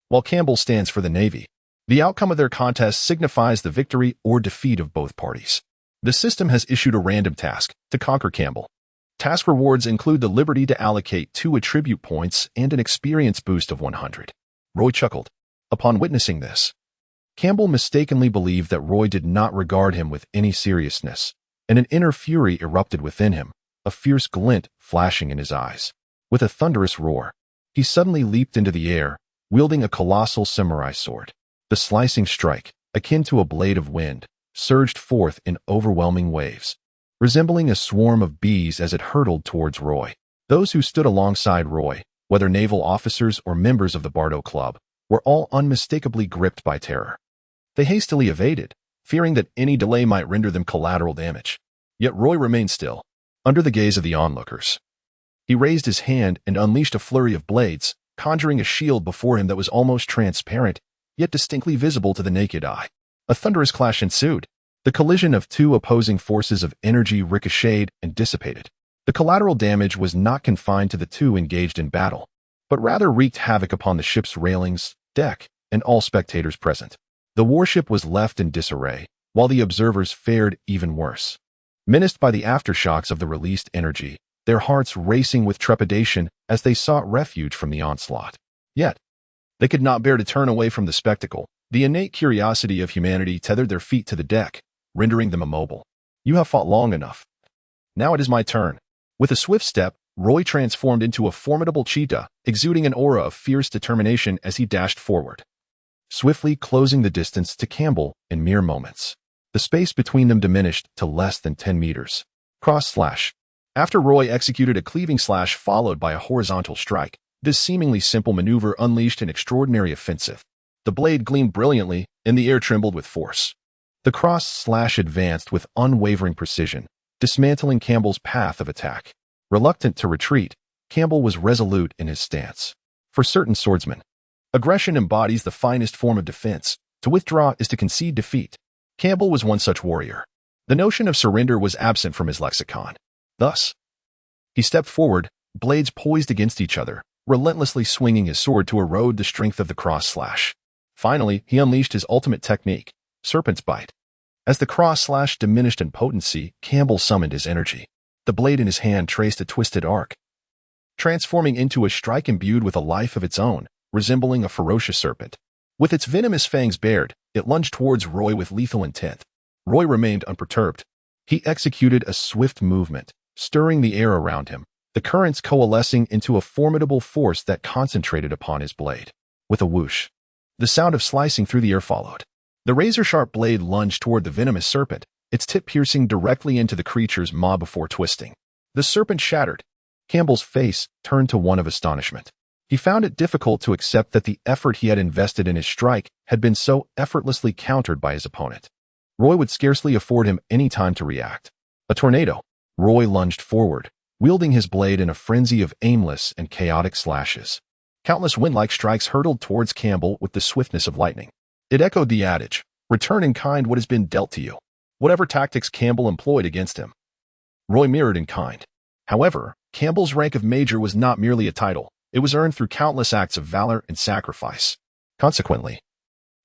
while Campbell stands for the Navy. The outcome of their contest signifies the victory or defeat of both parties. The system has issued a random task to conquer Campbell. Task rewards include the liberty to allocate 2 attribute points and an experience boost of 100. Roy chuckled. Upon witnessing this, Campbell mistakenly believed that Roy did not regard him with any seriousness, and an inner fury erupted within him, a fierce glint flashing in his eyes. With a thunderous roar, he suddenly leaped into the air, wielding a colossal samurai sword. The slicing strike, akin to a blade of wind, surged forth in overwhelming waves, resembling a swarm of bees as it hurtled towards Roy. Those who stood alongside Roy, whether naval officers or members of the Bardo Club, were all unmistakably gripped by terror. They hastily evaded, fearing that any delay might render them collateral damage. Yet Roy remained still, under the gaze of the onlookers. He raised his hand and unleashed a flurry of blades, conjuring a shield before him that was almost transparent, yet distinctly visible to the naked eye. A thunderous clash ensued. The collision of 2 opposing forces of energy ricocheted and dissipated. The collateral damage was not confined to the 2 engaged in battle, but rather wreaked havoc upon the ship's railings, deck, and all spectators present. The warship was left in disarray, while the observers fared even worse. Menaced by the aftershocks of the released energy, their hearts racing with trepidation as they sought refuge from the onslaught. Yet, they could not bear to turn away from the spectacle. The innate curiosity of humanity tethered their feet to the deck, rendering them immobile. "You have fought long enough. Now it is my turn." With a swift step, Roy transformed into a formidable cheetah, exuding an aura of fierce determination as he dashed forward, swiftly closing the distance to Campbell in mere moments. The space between them diminished to less than 10 meters. Cross slash. After Roy executed a cleaving slash followed by a horizontal strike, this seemingly simple maneuver unleashed an extraordinary offensive. The blade gleamed brilliantly, and the air trembled with force. The cross slash advanced with unwavering precision, dismantling Campbell's path of attack. Reluctant to retreat, Campbell was resolute in his stance. For certain swordsmen, aggression embodies the finest form of defense. To withdraw is to concede defeat. Campbell was one such warrior. The notion of surrender was absent from his lexicon. Thus, he stepped forward, blades poised against each other, relentlessly swinging his sword to erode the strength of the cross slash. Finally, he unleashed his ultimate technique, Serpent's Bite. As the cross slash diminished in potency, Campbell summoned his energy. The blade in his hand traced a twisted arc, transforming into a strike imbued with a life of its own, resembling a ferocious serpent. With its venomous fangs bared, it lunged towards Roy with lethal intent. Roy remained unperturbed. He executed a swift movement, stirring the air around him, the currents coalescing into a formidable force that concentrated upon his blade. With a whoosh, the sound of slicing through the air followed. The razor-sharp blade lunged toward the venomous serpent, its tip piercing directly into the creature's maw before twisting. The serpent shattered. Campbell's face turned to one of astonishment. He found it difficult to accept that the effort he had invested in his strike had been so effortlessly countered by his opponent. Roy would scarcely afford him any time to react. A tornado. Roy lunged forward, wielding his blade in a frenzy of aimless and chaotic slashes. Countless wind-like strikes hurtled towards Campbell with the swiftness of lightning. It echoed the adage, "Return in kind what has been dealt to you," whatever tactics Campbell employed against him. Roy mirrored in kind. However, Campbell's rank of major was not merely a title. It was earned through countless acts of valor and sacrifice. Consequently,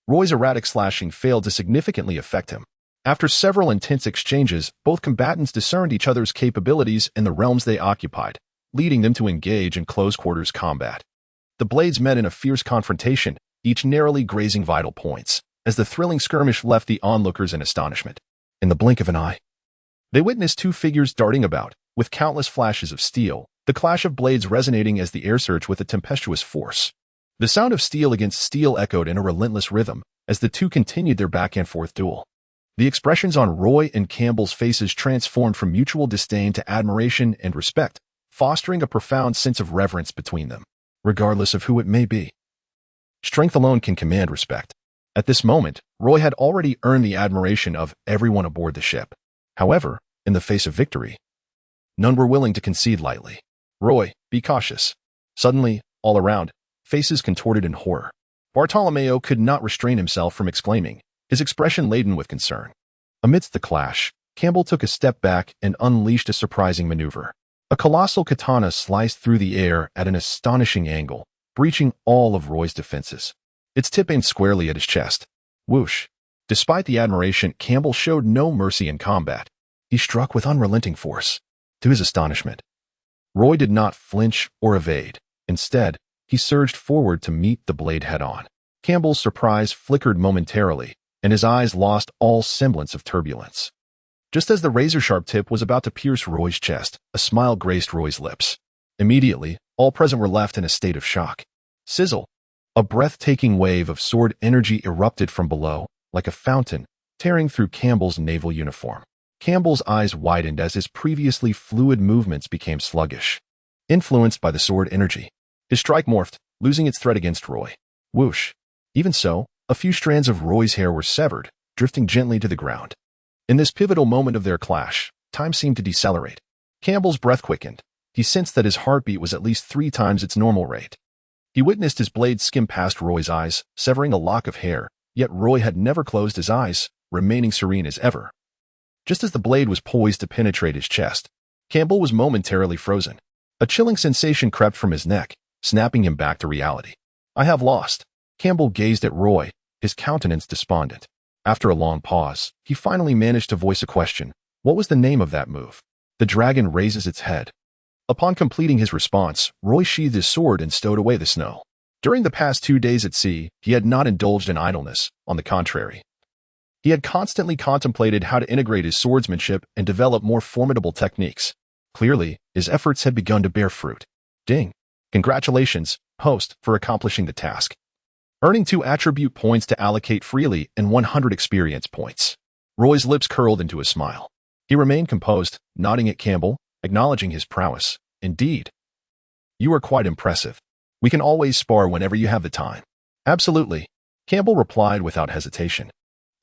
Roy's erratic slashing failed to significantly affect him. After several intense exchanges, both combatants discerned each other's capabilities and the realms they occupied, leading them to engage in close-quarters combat. The blades met in a fierce confrontation, each narrowly grazing vital points, as the thrilling skirmish left the onlookers in astonishment. In the blink of an eye, they witnessed two figures darting about, with countless flashes of steel, the clash of blades resonating as the air surged with a tempestuous force. The sound of steel against steel echoed in a relentless rhythm as the two continued their back-and-forth duel. The expressions on Roy and Campbell's faces transformed from mutual disdain to admiration and respect, fostering a profound sense of reverence between them, regardless of who it may be. Strength alone can command respect. At this moment, Roy had already earned the admiration of everyone aboard the ship. However, in the face of victory, none were willing to concede lightly. "Roy, be cautious." Suddenly, all around, faces contorted in horror. Bartolomeo could not restrain himself from exclaiming, his expression laden with concern. Amidst the clash, Campbell took a step back and unleashed a surprising maneuver. A colossal katana sliced through the air at an astonishing angle, breaching all of Roy's defenses. Its tip aimed squarely at his chest. Whoosh! Despite the admiration, Campbell showed no mercy in combat. He struck with unrelenting force. To his astonishment, Roy did not flinch or evade. Instead, he surged forward to meet the blade head-on. Campbell's surprise flickered momentarily, and his eyes lost all semblance of turbulence. Just as the razor-sharp tip was about to pierce Roy's chest, a smile graced Roy's lips. Immediately, all present were left in a state of shock. Sizzle! A breathtaking wave of sword energy erupted from below, like a fountain, tearing through Campbell's naval uniform. Campbell's eyes widened as his previously fluid movements became sluggish. Influenced by the sword energy, his strike morphed, losing its threat against Roy. Whoosh! Even so, a few strands of Roy's hair were severed, drifting gently to the ground. In this pivotal moment of their clash, time seemed to decelerate. Campbell's breath quickened. He sensed that his heartbeat was at least 3 times its normal rate. He witnessed his blade skim past Roy's eyes, severing a lock of hair, yet Roy had never closed his eyes, remaining serene as ever. Just as the blade was poised to penetrate his chest, Campbell was momentarily frozen. A chilling sensation crept from his neck, snapping him back to reality. "I have lost." Campbell gazed at Roy, his countenance despondent. After a long pause, he finally managed to voice a question. "What was the name of that move?" The dragon raises its head. Upon completing his response, Roy sheathed his sword and stowed away the snow. During the past 2 days at sea, he had not indulged in idleness. On the contrary, he had constantly contemplated how to integrate his swordsmanship and develop more formidable techniques. Clearly, his efforts had begun to bear fruit. Ding! Congratulations, host, for accomplishing the task. Earning 2 attribute points to allocate freely and 100 experience points. Roy's lips curled into a smile. He remained composed, nodding at Campbell, acknowledging his prowess. "Indeed. You are quite impressive. We can always spar whenever you have the time." "Absolutely," Campbell replied without hesitation.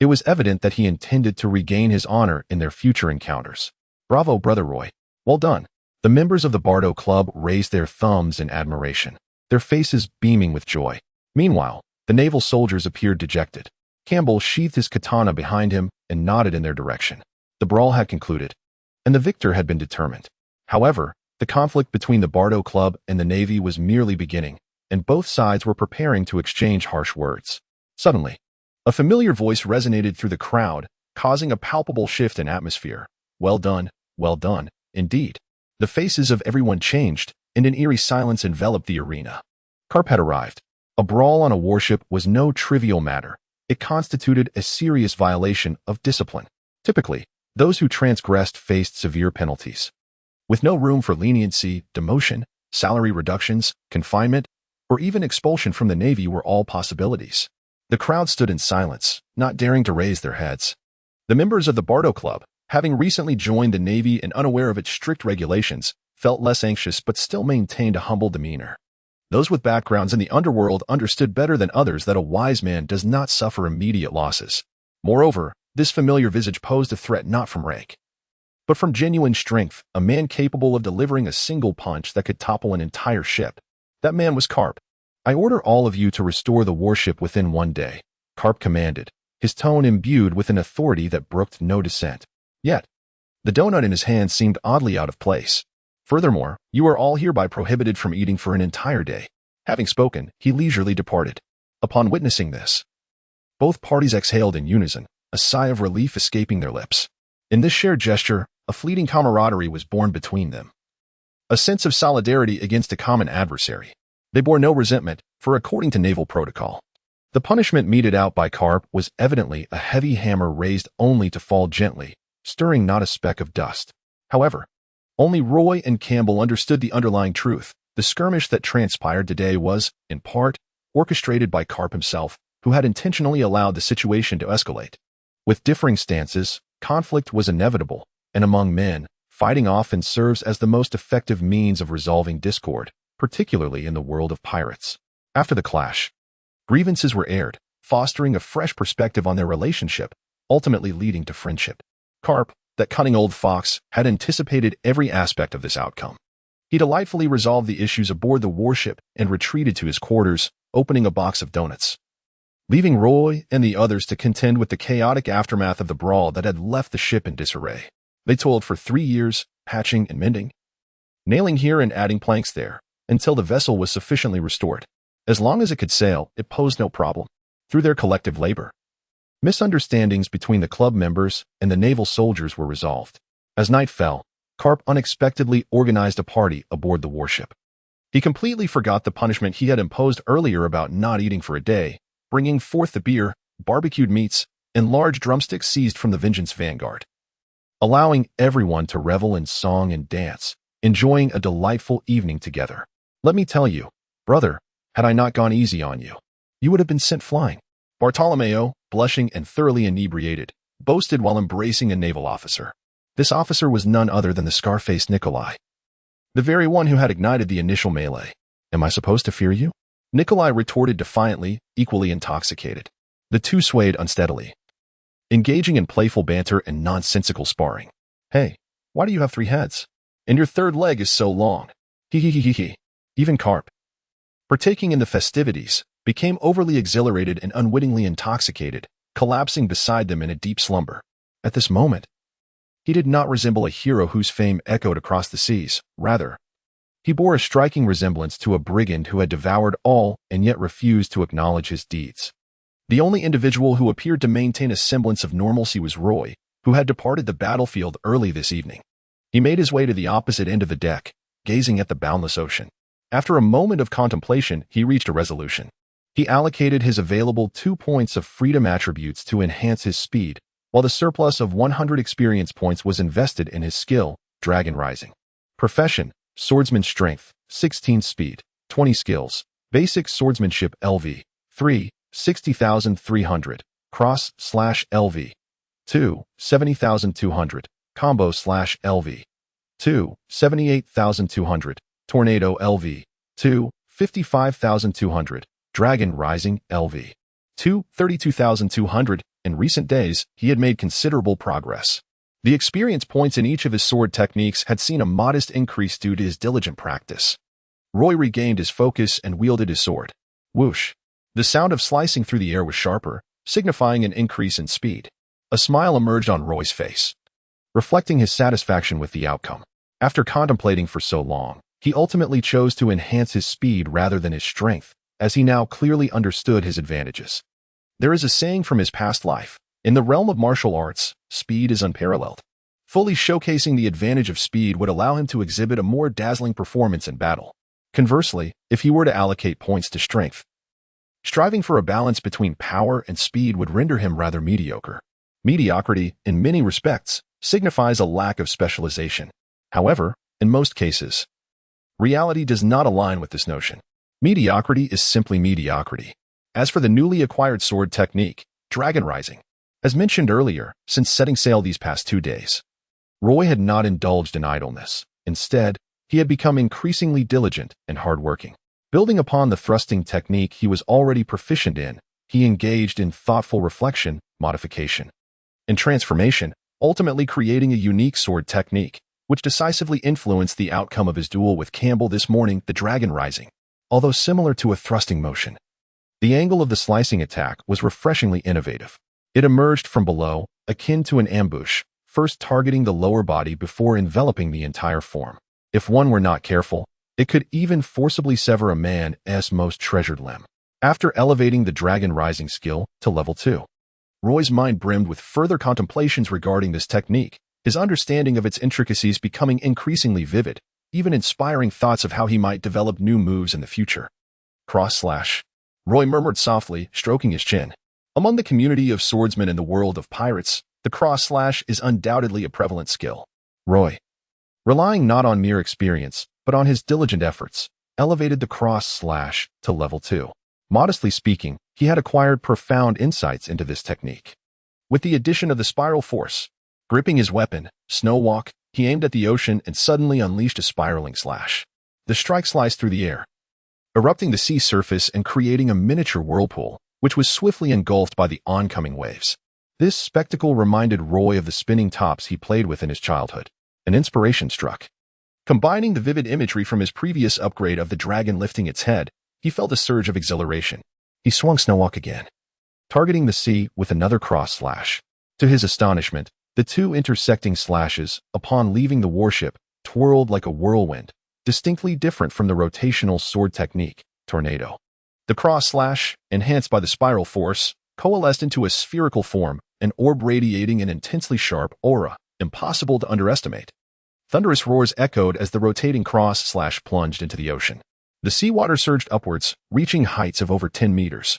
It was evident that he intended to regain his honor in their future encounters. "Bravo, Brother Roy. Well done." The members of the Bardo Club raised their thumbs in admiration, their faces beaming with joy. Meanwhile, the naval soldiers appeared dejected. Campbell sheathed his katana behind him and nodded in their direction. The brawl had concluded, and the victor had been determined. However, the conflict between the Bardo Club and the Navy was merely beginning, and both sides were preparing to exchange harsh words. Suddenly, a familiar voice resonated through the crowd, causing a palpable shift in atmosphere. Well done, indeed." The faces of everyone changed, and an eerie silence enveloped the arena. Carp had arrived. A brawl on a warship was no trivial matter. It constituted a serious violation of discipline. Typically, those who transgressed faced severe penalties, with no room for leniency. Demotion, salary reductions, confinement, or even expulsion from the Navy were all possibilities. The crowd stood in silence, not daring to raise their heads. The members of the Bardo Club, having recently joined the Navy and unaware of its strict regulations, felt less anxious but still maintained a humble demeanor. Those with backgrounds in the underworld understood better than others that a wise man does not suffer immediate losses. Moreover, this familiar visage posed a threat not from rank, but from genuine strength, a man capable of delivering a single punch that could topple an entire ship. That man was Carp. "I order all of you to restore the warship within 1 day," Carp commanded, his tone imbued with an authority that brooked no dissent. Yet, the donut in his hand seemed oddly out of place. "Furthermore, you are all hereby prohibited from eating for an entire day." Having spoken, he leisurely departed. Upon witnessing this, both parties exhaled in unison, a sigh of relief escaping their lips. In this shared gesture, a fleeting camaraderie was born between them, a sense of solidarity against a common adversary. They bore no resentment, for according to naval protocol, the punishment meted out by Carp was evidently a heavy hammer raised only to fall gently, stirring not a speck of dust. However, only Roy and Campbell understood the underlying truth. The skirmish that transpired today was, in part, orchestrated by Carp himself, who had intentionally allowed the situation to escalate. With differing stances, conflict was inevitable, and among men, fighting often serves as the most effective means of resolving discord, particularly in the world of pirates. After the clash, grievances were aired, fostering a fresh perspective on their relationship, ultimately leading to friendship. Carp, that cunning old fox, had anticipated every aspect of this outcome. He delightfully resolved the issues aboard the warship and retreated to his quarters, opening a box of donuts, leaving Roy and the others to contend with the chaotic aftermath of the brawl that had left the ship in disarray. They toiled for 3 years, patching and mending, nailing here and adding planks there, until the vessel was sufficiently restored. As long as it could sail, it posed no problem. Through their collective labor, misunderstandings between the club members and the naval soldiers were resolved. As night fell, Carp unexpectedly organized a party aboard the warship. He completely forgot the punishment he had imposed earlier about not eating for a day, bringing forth the beer, barbecued meats, and large drumsticks seized from the Vengeance Vanguard, allowing everyone to revel in song and dance, enjoying a delightful evening together. "Let me tell you, brother, had I not gone easy on you, you would have been sent flying," Bartolomeo, blushing and thoroughly inebriated, boasted while embracing a naval officer. This officer was none other than the scar-faced Nikolai, the very one who had ignited the initial melee. "Am I supposed to fear you?" Nikolai retorted defiantly, equally intoxicated. The two swayed unsteadily, engaging in playful banter and nonsensical sparring. "Hey, why do you have 3 heads? And your third leg is so long. Hee hee hee hee hee." Even Carp, partaking in the festivities, became overly exhilarated and unwittingly intoxicated, collapsing beside them in a deep slumber. At this moment, he did not resemble a hero whose fame echoed across the seas. Rather, he bore a striking resemblance to a brigand who had devoured all and yet refused to acknowledge his deeds. The only individual who appeared to maintain a semblance of normalcy was Roy, who had departed the battlefield early this evening. He made his way to the opposite end of the deck, gazing at the boundless ocean. After a moment of contemplation, he reached a resolution. He allocated his available 2 points of freedom attributes to enhance his speed, while the surplus of 100 experience points was invested in his skill, Dragon Rising. Profession, Swordsman Strength, 16 Speed, 20 Skills, Basic Swordsmanship LV, 3, 60,300, Cross/LV, 2, 70,200, Combo/LV, 2, 78,200, Tornado LV, 2, 55,200, Dragon Rising LV, 2, 32,200. In recent days, he had made considerable progress. The experience points in each of his sword techniques had seen a modest increase due to his diligent practice. Roy regained his focus and wielded his sword. Whoosh! The sound of slicing through the air was sharper, signifying an increase in speed. A smile emerged on Roy's face, reflecting his satisfaction with the outcome. After contemplating for so long, he ultimately chose to enhance his speed rather than his strength, as he now clearly understood his advantages. There is a saying from his past life: in the realm of martial arts, speed is unparalleled. Fully showcasing the advantage of speed would allow him to exhibit a more dazzling performance in battle. Conversely, if he were to allocate points to strength, Striving for a balance between power and speed would render him rather mediocre. Mediocrity, in many respects, signifies a lack of specialization. However, in most cases, reality does not align with this notion. Mediocrity is simply mediocrity. As for the newly acquired sword technique, Dragon Rising, as mentioned earlier, since setting sail these past 2 days, Roy had not indulged in idleness. Instead, he had become increasingly diligent and hardworking. Building upon the thrusting technique he was already proficient in, he engaged in thoughtful reflection, modification, and transformation, ultimately creating a unique sword technique, which decisively influenced the outcome of his duel with Campbell this morning. The Dragon Rising, although similar to a thrusting motion, the angle of the slicing attack was refreshingly innovative. It emerged from below, akin to an ambush, first targeting the lower body before enveloping the entire form. If one were not careful, it could even forcibly sever a man's most treasured limb. After elevating the Dragon Rising skill to level 2, Roy's mind brimmed with further contemplations regarding this technique, his understanding of its intricacies becoming increasingly vivid, even inspiring thoughts of how he might develop new moves in the future. Cross slash. Roy murmured softly, stroking his chin. Among the community of swordsmen in the world of pirates, the cross slash is undoubtedly a prevalent skill. Roy, relying not on mere experience, but on his diligent efforts, elevated the cross slash to level 2. Modestly speaking, he had acquired profound insights into this technique. With the addition of the spiral force, gripping his weapon, Snowwalk, he aimed at the ocean and suddenly unleashed a spiraling slash. The strike sliced through the air, erupting the sea surface and creating a miniature whirlpool, which was swiftly engulfed by the oncoming waves. This spectacle reminded Roy of the spinning tops he played with in his childhood. An inspiration struck. Combining the vivid imagery from his previous upgrade of the dragon lifting its head, he felt a surge of exhilaration. He swung Snowwalk again, targeting the sea with another cross slash. To his astonishment, the two intersecting slashes, upon leaving the warship, twirled like a whirlwind, distinctly different from the rotational sword technique, Tornado. The cross slash, enhanced by the spiral force, coalesced into a spherical form, an orb radiating an intensely sharp aura, impossible to underestimate. Thunderous roars echoed as the rotating cross slash plunged into the ocean. The seawater surged upwards, reaching heights of over 10 meters,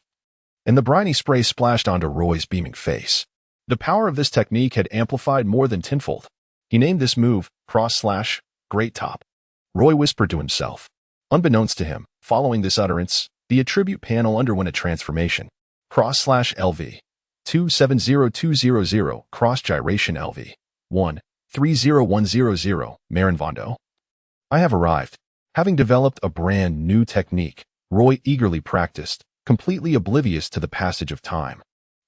and the briny spray splashed onto Roy's beaming face. The power of this technique had amplified more than tenfold. He named this move, cross slash, Great Top. Roy whispered to himself. Unbeknownst to him, following this utterance, the attribute panel underwent a transformation. Cross slash LV 270200 cross gyration LV 130100 Marinvondo. I have arrived. Having developed a brand new technique, Roy eagerly practiced, completely oblivious to the passage of time,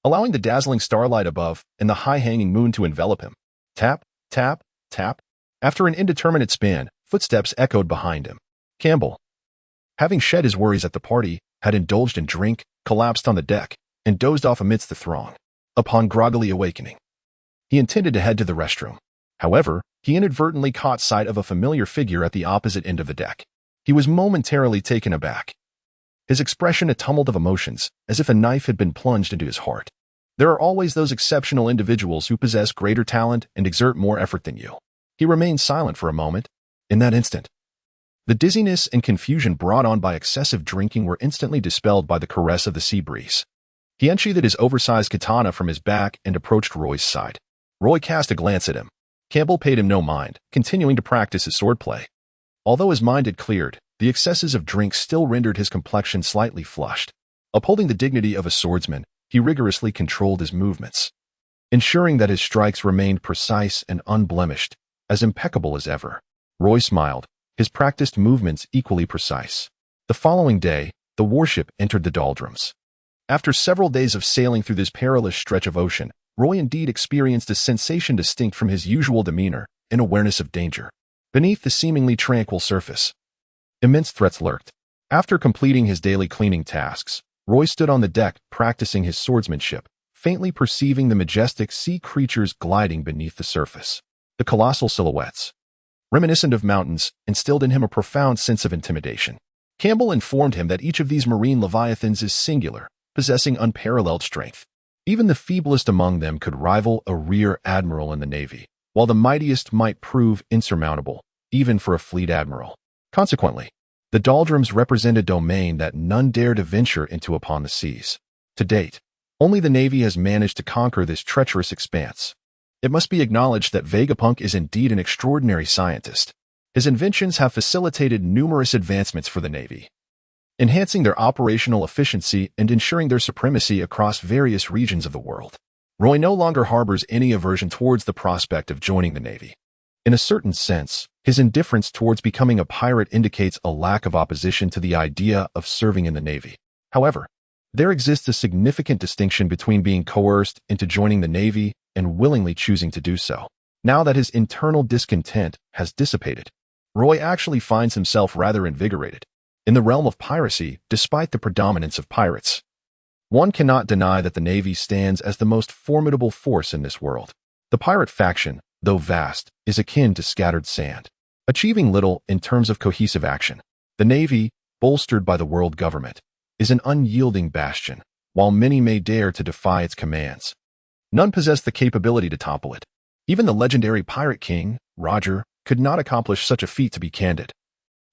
allowing the dazzling starlight above and the high-hanging moon to envelop him. Tap, tap, tap. After an indeterminate span, footsteps echoed behind him. Campbell, having shed his worries at the party, had indulged in drink, collapsed on the deck, and dozed off amidst the throng. Upon groggily awakening, he intended to head to the restroom. However, he inadvertently caught sight of a familiar figure at the opposite end of the deck. He was momentarily taken aback, his expression a tumult of emotions, as if a knife had been plunged into his heart. There are always those exceptional individuals who possess greater talent and exert more effort than you. He remained silent for a moment. In that instant, the dizziness and confusion brought on by excessive drinking were instantly dispelled by the caress of the sea breeze. He unsheathed his oversized katana from his back and approached Roy's side. Roy cast a glance at him. Campbell paid him no mind, continuing to practice his swordplay. Although his mind had cleared, the excesses of drink still rendered his complexion slightly flushed. Upholding the dignity of a swordsman, he rigorously controlled his movements, ensuring that his strikes remained precise and unblemished, as impeccable as ever. Roy smiled, his practiced movements equally precise. The following day, the warship entered the doldrums. After several days of sailing through this perilous stretch of ocean, Roy indeed experienced a sensation distinct from his usual demeanor, an awareness of danger. Beneath the seemingly tranquil surface, immense threats lurked. After completing his daily cleaning tasks, Roy stood on the deck practicing his swordsmanship, faintly perceiving the majestic sea creatures gliding beneath the surface. The colossal silhouettes, reminiscent of mountains, instilled in him a profound sense of intimidation. Campbell informed him that each of these marine leviathans is singular, possessing unparalleled strength. Even the feeblest among them could rival a rear admiral in the Navy, while the mightiest might prove insurmountable, even for a fleet admiral. Consequently, The doldrums represent a domain that none dare to venture into upon the seas. To date, only the Navy has managed to conquer this treacherous expanse. It must be acknowledged that Vegapunk is indeed an extraordinary scientist. His inventions have facilitated numerous advancements for the Navy, enhancing their operational efficiency and ensuring their supremacy across various regions of the world. Roy no longer harbors any aversion towards the prospect of joining the Navy. In a certain sense, his indifference towards becoming a pirate indicates a lack of opposition to the idea of serving in the Navy. However, there exists a significant distinction between being coerced into joining the Navy and willingly choosing to do so. Now that his internal discontent has dissipated, Roy actually finds himself rather invigorated. In the realm of piracy, despite the predominance of pirates, one cannot deny that the Navy stands as the most formidable force in this world. The pirate faction, though vast, is akin to scattered sand, achieving little in terms of cohesive action. The Navy, bolstered by the world government, is an unyielding bastion. While many may dare to defy its commands, none possess the capability to topple it. Even the legendary pirate king, Roger, could not accomplish such a feat, to be candid.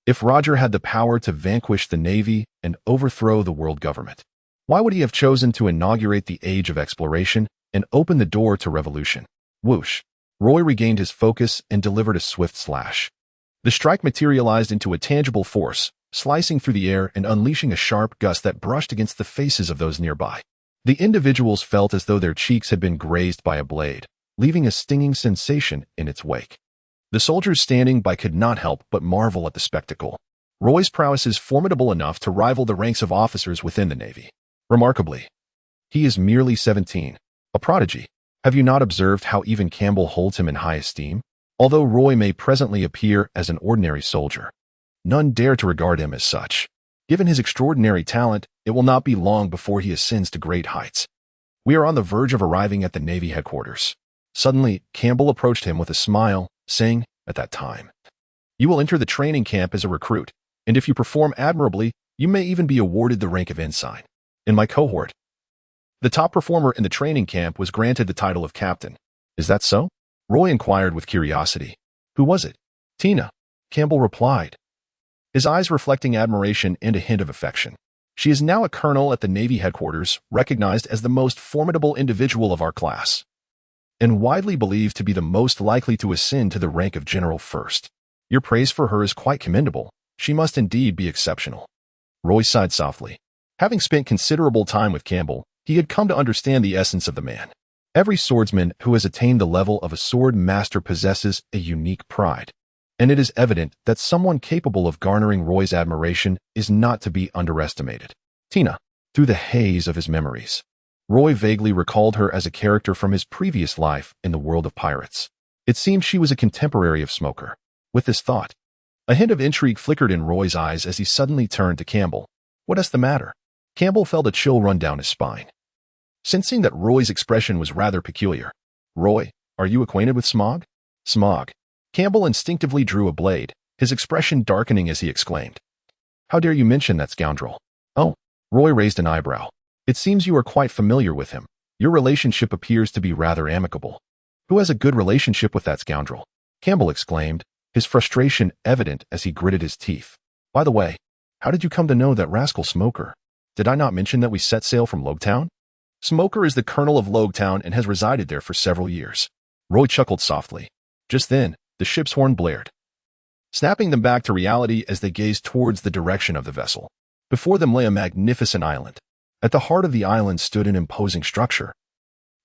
If Roger had the power to vanquish the Navy and overthrow the world government, why would he have chosen to inaugurate the age of exploration and open the door to revolution? Whoosh! Roy regained his focus and delivered a swift slash. The strike materialized into a tangible force, slicing through the air and unleashing a sharp gust that brushed against the faces of those nearby. The individuals felt as though their cheeks had been grazed by a blade, leaving a stinging sensation in its wake. The soldiers standing by could not help but marvel at the spectacle. Roy's prowess is formidable enough to rival the ranks of officers within the Navy. Remarkably, he is merely 17, a prodigy. Have you not observed how even Campbell holds him in high esteem? Although Roy may presently appear as an ordinary soldier, none dare to regard him as such. Given his extraordinary talent, it will not be long before he ascends to great heights. We are on the verge of arriving at the Navy headquarters. Suddenly, Campbell approached him with a smile, saying, at that time, "You will enter the training camp as a recruit, and if you perform admirably, you may even be awarded the rank of ensign. In my cohort, the top performer in the training camp was granted the title of captain. Is that so?" Roy inquired with curiosity. "Who was it?" "Tina," Campbell replied, his eyes reflecting admiration and a hint of affection. "She is now a colonel at the Navy headquarters, recognized as the most formidable individual of our class, and widely believed to be the most likely to ascend to the rank of general first. Your praise for her is quite commendable. She must indeed be exceptional." Roy sighed softly. Having spent considerable time with Campbell, he had come to understand the essence of the man. Every swordsman who has attained the level of a sword master possesses a unique pride, and it is evident that someone capable of garnering Roy's admiration is not to be underestimated. Tina, through the haze of his memories, Roy vaguely recalled her as a character from his previous life in the world of pirates. It seemed she was a contemporary of Smoker. With this thought, a hint of intrigue flickered in Roy's eyes as he suddenly turned to Campbell. "What's the matter?" Campbell felt a chill run down his spine, sensing that Roy's expression was rather peculiar. "Roy, are you acquainted with Smog?" "Smog." Campbell instinctively drew a blade, his expression darkening as he exclaimed, "How dare you mention that scoundrel?" "Oh." Roy raised an eyebrow. "It seems you are quite familiar with him. Your relationship appears to be rather amicable." "Who has a good relationship with that scoundrel?" Campbell exclaimed, his frustration evident as he gritted his teeth. "By the way, how did you come to know that rascal Smoker? Did I not mention that we set sail from Rog Town?" "Smoker is the colonel of Rog Town and has resided there for several years." Roy chuckled softly. Just then, the ship's horn blared, snapping them back to reality as they gazed towards the direction of the vessel. Before them lay a magnificent island. At the heart of the island stood an imposing structure,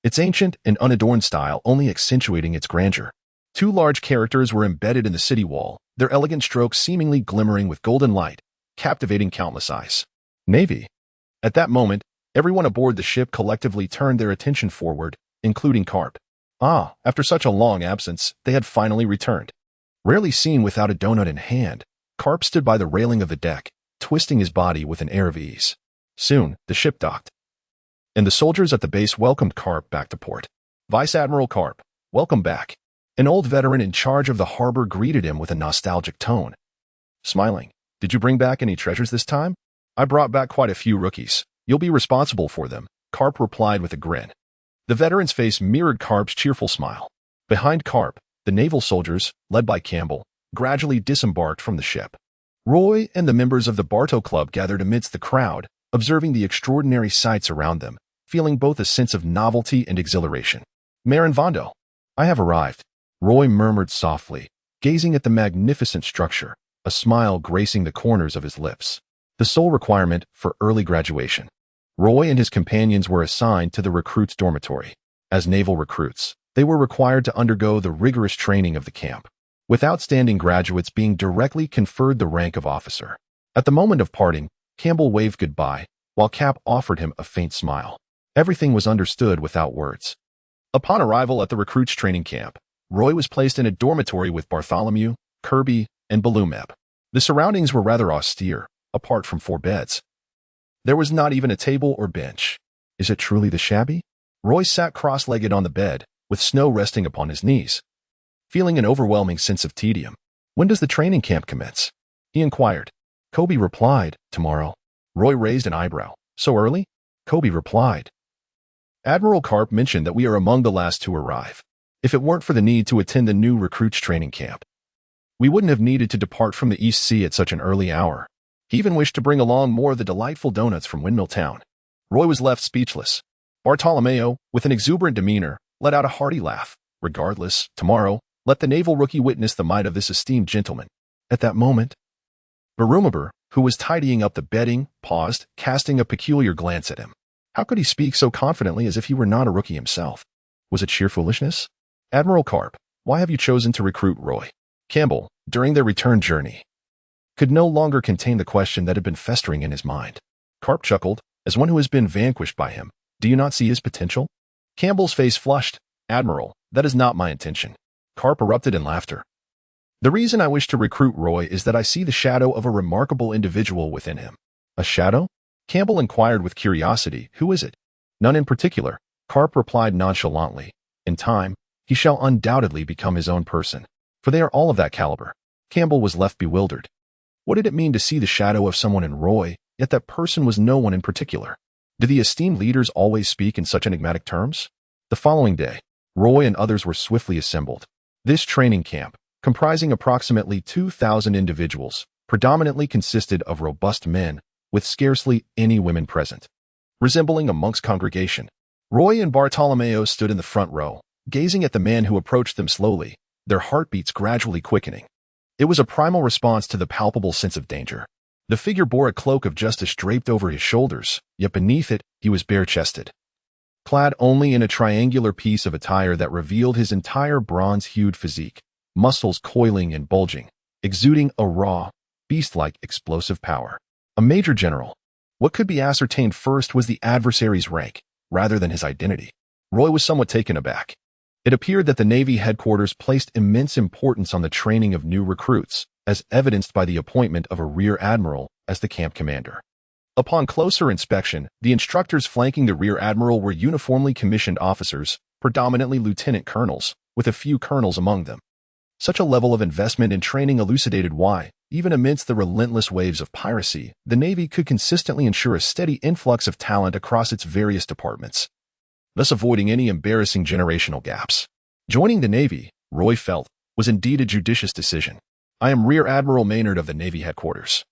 its ancient and unadorned style only accentuating its grandeur. Two large characters were embedded in the city wall, their elegant strokes seemingly glimmering with golden light, captivating countless eyes. Navy. At that moment, everyone aboard the ship collectively turned their attention forward, including Carp. After such a long absence, they had finally returned. Rarely seen without a donut in hand, Carp stood by the railing of the deck, twisting his body with an air of ease. Soon, the ship docked, and the soldiers at the base welcomed Carp back to port. "Vice Admiral Carp, welcome back." An old veteran in charge of the harbor greeted him with a nostalgic tone. Smiling, "Did you bring back any treasures this time?" "I brought back quite a few rookies. You'll be responsible for them," Carp replied with a grin. The veteran's face mirrored Carp's cheerful smile. Behind Carp, the naval soldiers, led by Campbell, gradually disembarked from the ship. Roy and the members of the Bartow Club gathered amidst the crowd, observing the extraordinary sights around them, feeling both a sense of novelty and exhilaration. Marin Vondo, I have arrived, Roy murmured softly, gazing at the magnificent structure, a smile gracing the corners of his lips. The sole requirement for early graduation. Roy and his companions were assigned to the recruits' dormitory. As naval recruits, they were required to undergo the rigorous training of the camp, with outstanding graduates being directly conferred the rank of officer. At the moment of parting, Campbell waved goodbye, while Cap offered him a faint smile. Everything was understood without words. Upon arrival at the recruits' training camp, Roy was placed in a dormitory with Bartholomew, Kirby, and Balumeb. The surroundings were rather austere, apart from 4 beds. There was not even a table or bench. Is it truly the shabby? Roy sat cross-legged on the bed, with snow resting upon his knees, feeling an overwhelming sense of tedium. When does the training camp commence? He inquired. Kobe replied, tomorrow. Roy raised an eyebrow. So early? Kobe replied. Admiral Karp mentioned that we are among the last to arrive. If it weren't for the need to attend the new recruits training camp, we wouldn't have needed to depart from the East Sea at such an early hour. He even wished to bring along more of the delightful donuts from Windmill Town. Roy was left speechless. Bartolomeo, with an exuberant demeanor, let out a hearty laugh. Regardless, tomorrow, let the naval rookie witness the might of this esteemed gentleman. At that moment, Barumaber, who was tidying up the bedding, paused, casting a peculiar glance at him. How could he speak so confidently as if he were not a rookie himself? Was it sheer foolishness? Admiral Karp, why have you chosen to recruit Roy? Campbell, during their return journey, could no longer contain the question that had been festering in his mind. Karp chuckled, as one who has been vanquished by him. Do you not see his potential? Campbell's face flushed. Admiral, that is not my intention. Karp erupted in laughter. The reason I wish to recruit Roy is that I see the shadow of a remarkable individual within him. A shadow? Campbell inquired with curiosity. Who is it? None in particular. Karp replied nonchalantly. In time, he shall undoubtedly become his own person, for they are all of that caliber. Campbell was left bewildered. What did it mean to see the shadow of someone in Roy, yet that person was no one in particular? Do the esteemed leaders always speak in such enigmatic terms? The following day, Roy and others were swiftly assembled. This training camp, comprising approximately 2,000 individuals, predominantly consisted of robust men, with scarcely any women present. Resembling a monk's congregation, Roy and Bartolomeo stood in the front row, gazing at the man who approached them slowly, their heartbeats gradually quickening. It was a primal response to the palpable sense of danger. The figure bore a cloak of justice draped over his shoulders, yet beneath it, he was bare-chested, clad only in a triangular piece of attire that revealed his entire bronze-hued physique, muscles coiling and bulging, exuding a raw, beast-like explosive power. A major general. What could be ascertained first was the adversary's rank, rather than his identity. Roy was somewhat taken aback. It appeared that the Navy headquarters placed immense importance on the training of new recruits, as evidenced by the appointment of a rear admiral as the camp commander. Upon closer inspection, the instructors flanking the rear admiral were uniformly commissioned officers, predominantly lieutenant colonels, with a few colonels among them. Such a level of investment in training elucidated why, even amidst the relentless waves of piracy, the Navy could consistently ensure a steady influx of talent across its various departments, thus avoiding any embarrassing generational gaps. Joining the Navy, Roy felt, was indeed a judicious decision. I am Rear Admiral Maynard of the Navy headquarters,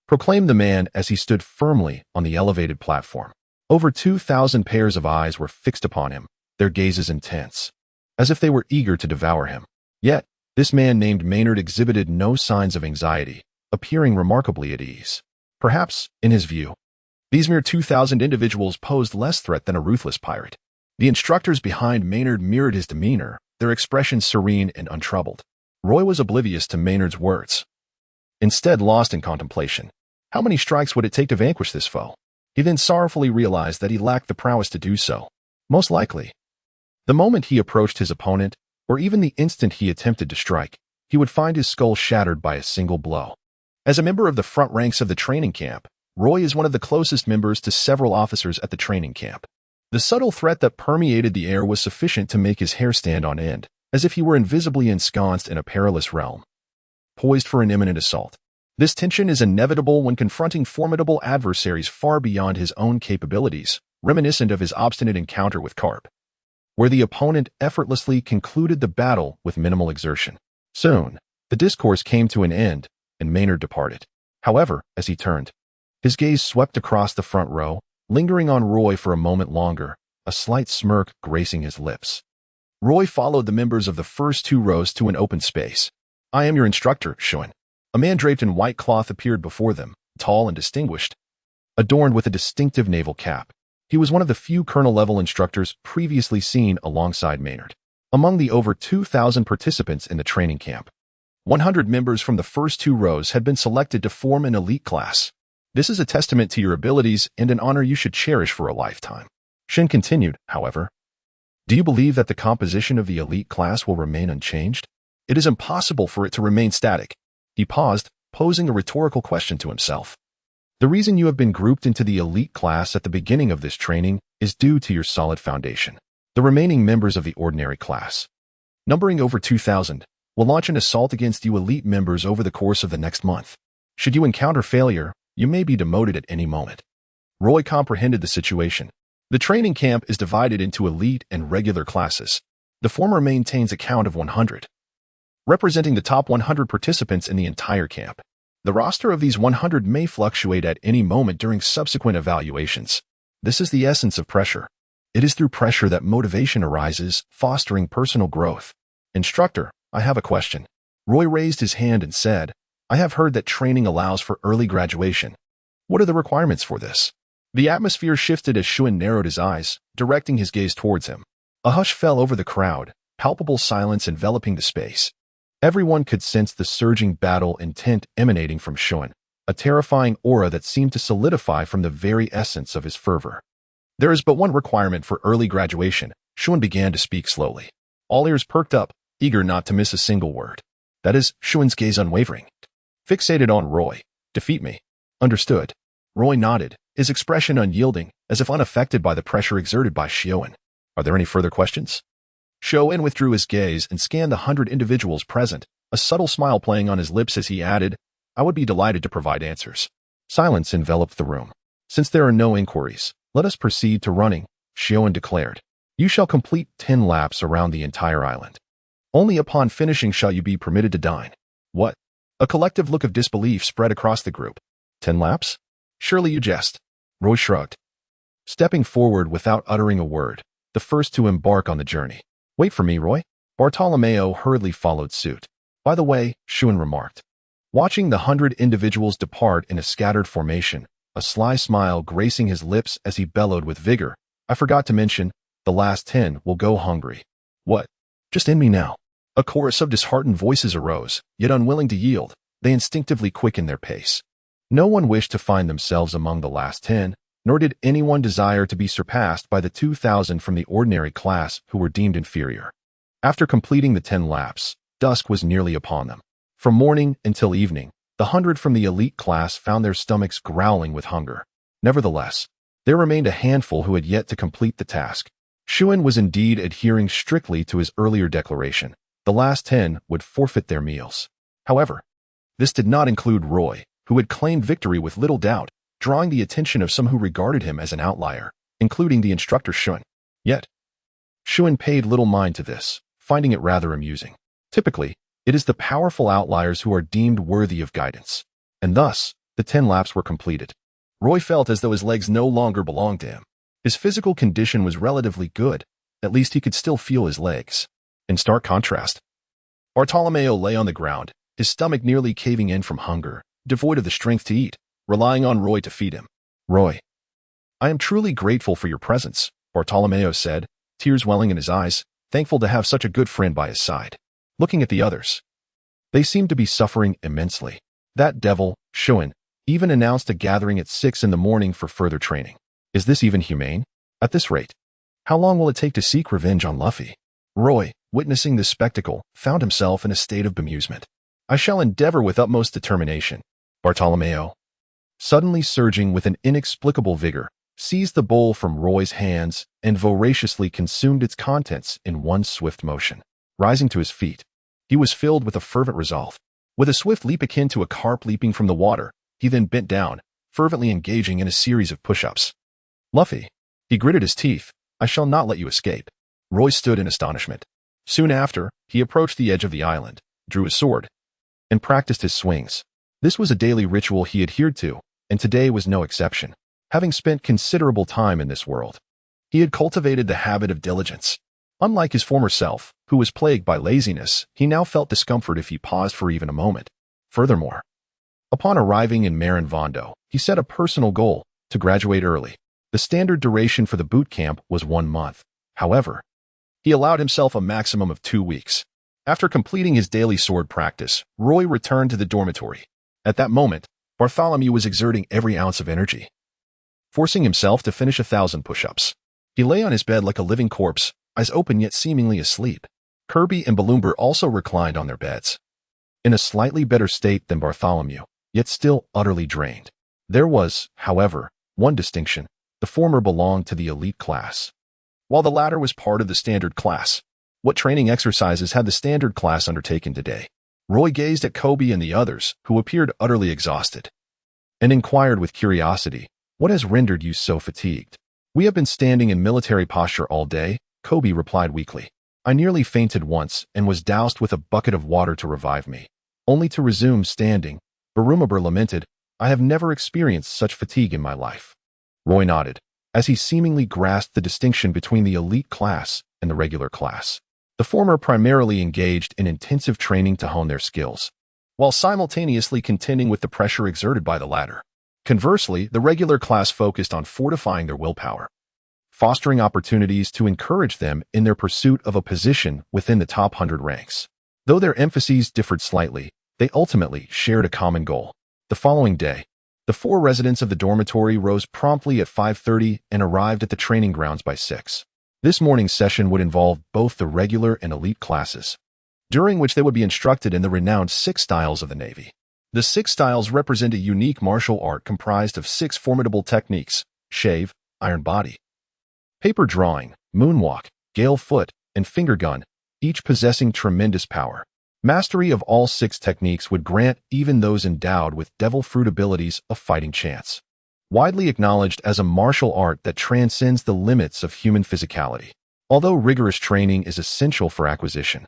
proclaimed the man as he stood firmly on the elevated platform. Over 2,000 pairs of eyes were fixed upon him, their gazes intense, as if they were eager to devour him. Yet, this man named Maynard exhibited no signs of anxiety, appearing remarkably at ease. Perhaps, in his view, these mere 2,000 individuals posed less threat than a ruthless pirate. The instructors behind Maynard mirrored his demeanor, their expressions serene and untroubled. Roy was oblivious to Maynard's words, instead lost in contemplation. How many strikes would it take to vanquish this foe? He then sorrowfully realized that he lacked the prowess to do so. Most likely, the moment he approached his opponent, or even the instant he attempted to strike, he would find his skull shattered by a single blow. As a member of the front ranks of the training camp, Roy is one of the closest members to several officers at the training camp. The subtle threat that permeated the air was sufficient to make his hair stand on end, as if he were invisibly ensconced in a perilous realm, poised for an imminent assault. This tension is inevitable when confronting formidable adversaries far beyond his own capabilities, reminiscent of his obstinate encounter with Karp, where the opponent effortlessly concluded the battle with minimal exertion. Soon, the discourse came to an end, and Maynard departed. However, as he turned, his gaze swept across the front row, lingering on Roy for a moment longer, a slight smirk gracing his lips. Roy followed the members of the first two rows to an open space. "I am your instructor, Shuin." A man draped in white cloth appeared before them, tall and distinguished, adorned with a distinctive naval cap. He was one of the few colonel-level instructors previously seen alongside Maynard. Among the over 2,000 participants in the training camp, 100 members from the first two rows had been selected to form an elite class. "This is a testament to your abilities and an honor you should cherish for a lifetime." Shin continued, however. "Do you believe that the composition of the elite class will remain unchanged? It is impossible for it to remain static." He paused, posing a rhetorical question to himself. "The reason you have been grouped into the elite class at the beginning of this training is due to your solid foundation. The remaining members of the ordinary class, numbering over 2,000, will launch an assault against you elite members over the course of the next month. Should you encounter failure, you may be demoted at any moment." Roy comprehended the situation. The training camp is divided into elite and regular classes. The former maintains a count of 100, representing the top 100 participants in the entire camp. The roster of these 100 may fluctuate at any moment during subsequent evaluations. This is the essence of pressure. It is through pressure that motivation arises, fostering personal growth. "Instructor, I have a question." Roy raised his hand and said, "I have heard that training allows for early graduation. What are the requirements for this?" The atmosphere shifted as Shuin narrowed his eyes, directing his gaze towards him. A hush fell over the crowd, palpable silence enveloping the space. Everyone could sense the surging battle intent emanating from Shuin, a terrifying aura that seemed to solidify from the very essence of his fervor. "There is but one requirement for early graduation," Shuin began to speak slowly. All ears perked up, eager not to miss a single word. "That is," Shuin's gaze unwavering, fixated on Roy. "Defeat me." "Understood." Roy nodded, his expression unyielding, as if unaffected by the pressure exerted by Shuin. "Are there any further questions?" Shuin withdrew his gaze and scanned the 100 individuals present, a subtle smile playing on his lips as he added, "I would be delighted to provide answers." Silence enveloped the room. "Since there are no inquiries, let us proceed to running," Shuin declared. "You shall complete 10 laps around the entire island. Only upon finishing shall you be permitted to dine." "What?" A collective look of disbelief spread across the group. 10 laps? Surely you jest." Roy shrugged, stepping forward without uttering a word, the first to embark on the journey. "Wait for me, Roy." Bartolomeo hurriedly followed suit. "By the way," Shuin remarked, watching the 100 individuals depart in a scattered formation, a sly smile gracing his lips as he bellowed with vigor, "I forgot to mention, the last 10 will go hungry." "What? Just end me now." A chorus of disheartened voices arose, yet unwilling to yield, they instinctively quickened their pace. No one wished to find themselves among the last 10, nor did anyone desire to be surpassed by the 2,000 from the ordinary class who were deemed inferior. After completing the 10 laps, dusk was nearly upon them. From morning until evening, the 100 from the elite class found their stomachs growling with hunger. Nevertheless, there remained a handful who had yet to complete the task. Shuin was indeed adhering strictly to his earlier declaration. The last 10 would forfeit their meals. However, this did not include Roy, who had claimed victory with little doubt, drawing the attention of some who regarded him as an outlier, including the instructor Shuin. Yet, Shuin paid little mind to this, finding it rather amusing. Typically, it is the powerful outliers who are deemed worthy of guidance. And thus, the 10 laps were completed. Roy felt as though his legs no longer belonged to him. His physical condition was relatively good, at least he could still feel his legs. In stark contrast, Bartolomeo lay on the ground, his stomach nearly caving in from hunger, devoid of the strength to eat, relying on Roy to feed him. "Roy, I am truly grateful for your presence," Bartolomeo said, tears welling in his eyes, thankful to have such a good friend by his side. Looking at the others, they seemed to be suffering immensely. That devil, Shuin, even announced a gathering at 6 in the morning for further training. Is this even humane? At this rate, how long will it take to seek revenge on Luffy? Roy, witnessing this spectacle, found himself in a state of bemusement. "I shall endeavor with utmost determination." Bartolomeo, suddenly surging with an inexplicable vigor, seized the bowl from Roy's hands and voraciously consumed its contents in one swift motion. Rising to his feet, he was filled with a fervent resolve. With a swift leap akin to a carp leaping from the water, he then bent down, fervently engaging in a series of push-ups. "Luffy," he gritted his teeth, "I shall not let you escape." Roy stood in astonishment. Soon after, he approached the edge of the island, drew his sword, and practiced his swings. This was a daily ritual he adhered to, and today was no exception. Having spent considerable time in this world, he had cultivated the habit of diligence. Unlike his former self, who was plagued by laziness, he now felt discomfort if he paused for even a moment. Furthermore, upon arriving in Marin Vondo, he set a personal goal to graduate early. The standard duration for the boot camp was 1 month. However, he allowed himself a maximum of 2 weeks. After completing his daily sword practice, Roy returned to the dormitory. At that moment, Bartholomew was exerting every ounce of energy, forcing himself to finish 1,000 push-ups. He lay on his bed like a living corpse, eyes open yet seemingly asleep. Kirby and Balloomber also reclined on their beds, in a slightly better state than Bartholomew, yet still utterly drained. There was, however, one distinction. The former belonged to the elite class, while the latter was part of the standard class. What training exercises had the standard class undertaken today? Roy gazed at Kobe and the others, who appeared utterly exhausted, and inquired with curiosity, "What has rendered you so fatigued?" "We have been standing in military posture all day," Kobe replied weakly. "I nearly fainted once and was doused with a bucket of water to revive me, only to resume standing." Barumabur lamented, "I have never experienced such fatigue in my life." Roy nodded, as he seemingly grasped the distinction between the elite class and the regular class. The former primarily engaged in intensive training to hone their skills, while simultaneously contending with the pressure exerted by the latter. Conversely, the regular class focused on fortifying their willpower, fostering opportunities to encourage them in their pursuit of a position within the top 100 ranks. Though their emphases differed slightly, they ultimately shared a common goal. The following day, the 4 residents of the dormitory rose promptly at 5:30 and arrived at the training grounds by 6. This morning's session would involve both the regular and elite classes, during which they would be instructed in the renowned 6 styles of the Navy. The 6 styles represent a unique martial art comprised of 6 formidable techniques: shave, iron body, paper drawing, moonwalk, gale foot, and finger gun, each possessing tremendous power. Mastery of all 6 techniques would grant even those endowed with devil fruit abilities a fighting chance. Widely acknowledged as a martial art that transcends the limits of human physicality. Although rigorous training is essential for acquisition,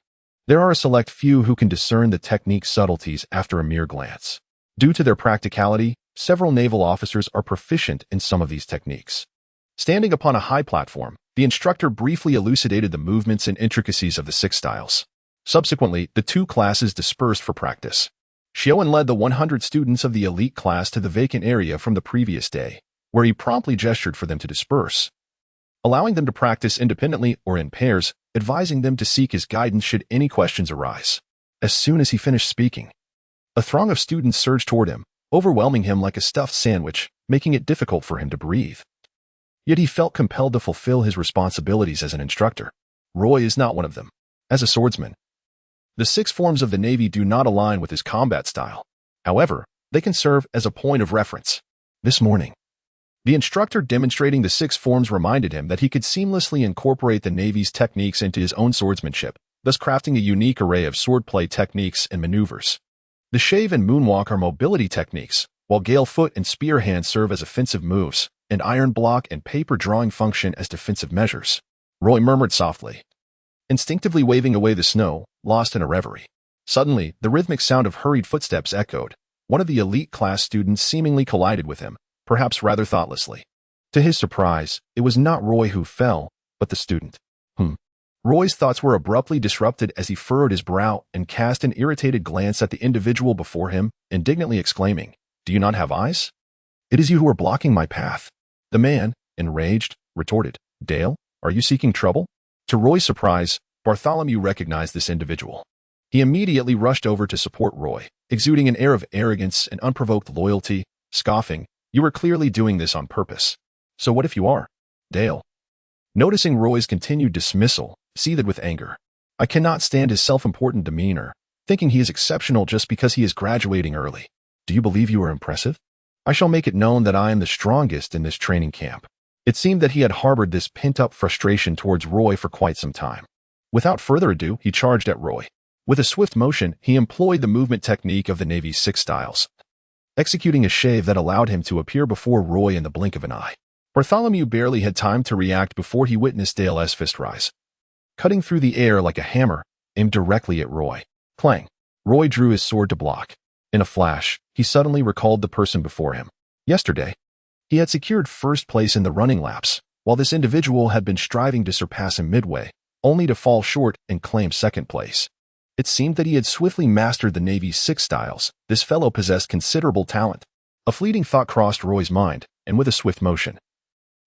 there are a select few who can discern the technique's subtleties after a mere glance. Due to their practicality, several naval officers are proficient in some of these techniques. Standing upon a high platform, the instructor briefly elucidated the movements and intricacies of the 6 styles. Subsequently, the 2 classes dispersed for practice. Shioen led the 100 students of the elite class to the vacant area from the previous day, where he promptly gestured for them to disperse, allowing them to practice independently or in pairs, advising them to seek his guidance should any questions arise. As soon as he finished speaking, a throng of students surged toward him, overwhelming him like a stuffed sandwich, making it difficult for him to breathe. Yet he felt compelled to fulfill his responsibilities as an instructor. Roy is not one of them. As a swordsman, the 6 forms of the Navy do not align with his combat style. However, they can serve as a point of reference. This morning, the instructor demonstrating the 6 forms reminded him that he could seamlessly incorporate the Navy's techniques into his own swordsmanship, thus crafting a unique array of swordplay techniques and maneuvers. The shave and moonwalk are mobility techniques, while gale foot and spear hand serve as offensive moves, and iron block and paper drawing function as defensive measures. Roy murmured softly, instinctively waving away the snow, lost in a reverie. Suddenly, the rhythmic sound of hurried footsteps echoed. One of the elite class students seemingly collided with him, perhaps rather thoughtlessly. To his surprise, it was not Roy who fell, but the student. Roy's thoughts were abruptly disrupted as he furrowed his brow and cast an irritated glance at the individual before him, indignantly exclaiming, "Do you not have eyes? It is you who are blocking my path." The man, enraged, retorted, "Dale, are you seeking trouble?" To Roy's surprise, Bartholomew recognized this individual. He immediately rushed over to support Roy, exuding an air of arrogance and unprovoked loyalty, scoffing, "You are clearly doing this on purpose. So what if you are?" Dale, noticing Roy's continued dismissal, seethed with anger. "I cannot stand his self-important demeanor, thinking he is exceptional just because he is graduating early. Do you believe you are impressive? I shall make it known that I am the strongest in this training camp." It seemed that he had harbored this pent-up frustration towards Roy for quite some time. Without further ado, he charged at Roy. With a swift motion, he employed the movement technique of the Navy's 6 styles, executing a shave that allowed him to appear before Roy in the blink of an eye. Bartholomew barely had time to react before he witnessed Dale's fist rise, cutting through the air like a hammer, aimed directly at Roy. Clang! Roy drew his sword to block. In a flash, he suddenly recalled the person before him. Yesterday, he had secured first place in the running laps, while this individual had been striving to surpass him midway, only to fall short and claim second place. It seemed that he had swiftly mastered the Navy's 6 styles. This fellow possessed considerable talent. A fleeting thought crossed Roy's mind, and with a swift motion,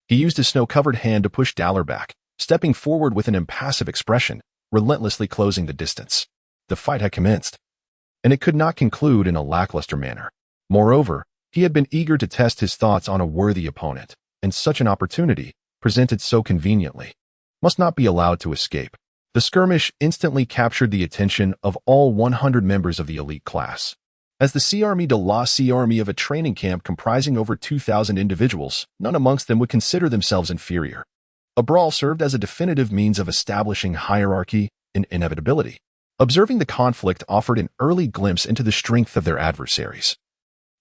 he used his snow-covered hand to push Daller back, stepping forward with an impassive expression, relentlessly closing the distance. The fight had commenced, and it could not conclude in a lackluster manner. Moreover, he had been eager to test his thoughts on a worthy opponent, and such an opportunity, presented so conveniently, must not be allowed to escape. The skirmish instantly captured the attention of all 100 members of the elite class. As the Sea Army de la Sea Army of a training camp comprising over 2,000 individuals, none amongst them would consider themselves inferior. A brawl served as a definitive means of establishing hierarchy and inevitability. Observing the conflict offered an early glimpse into the strength of their adversaries.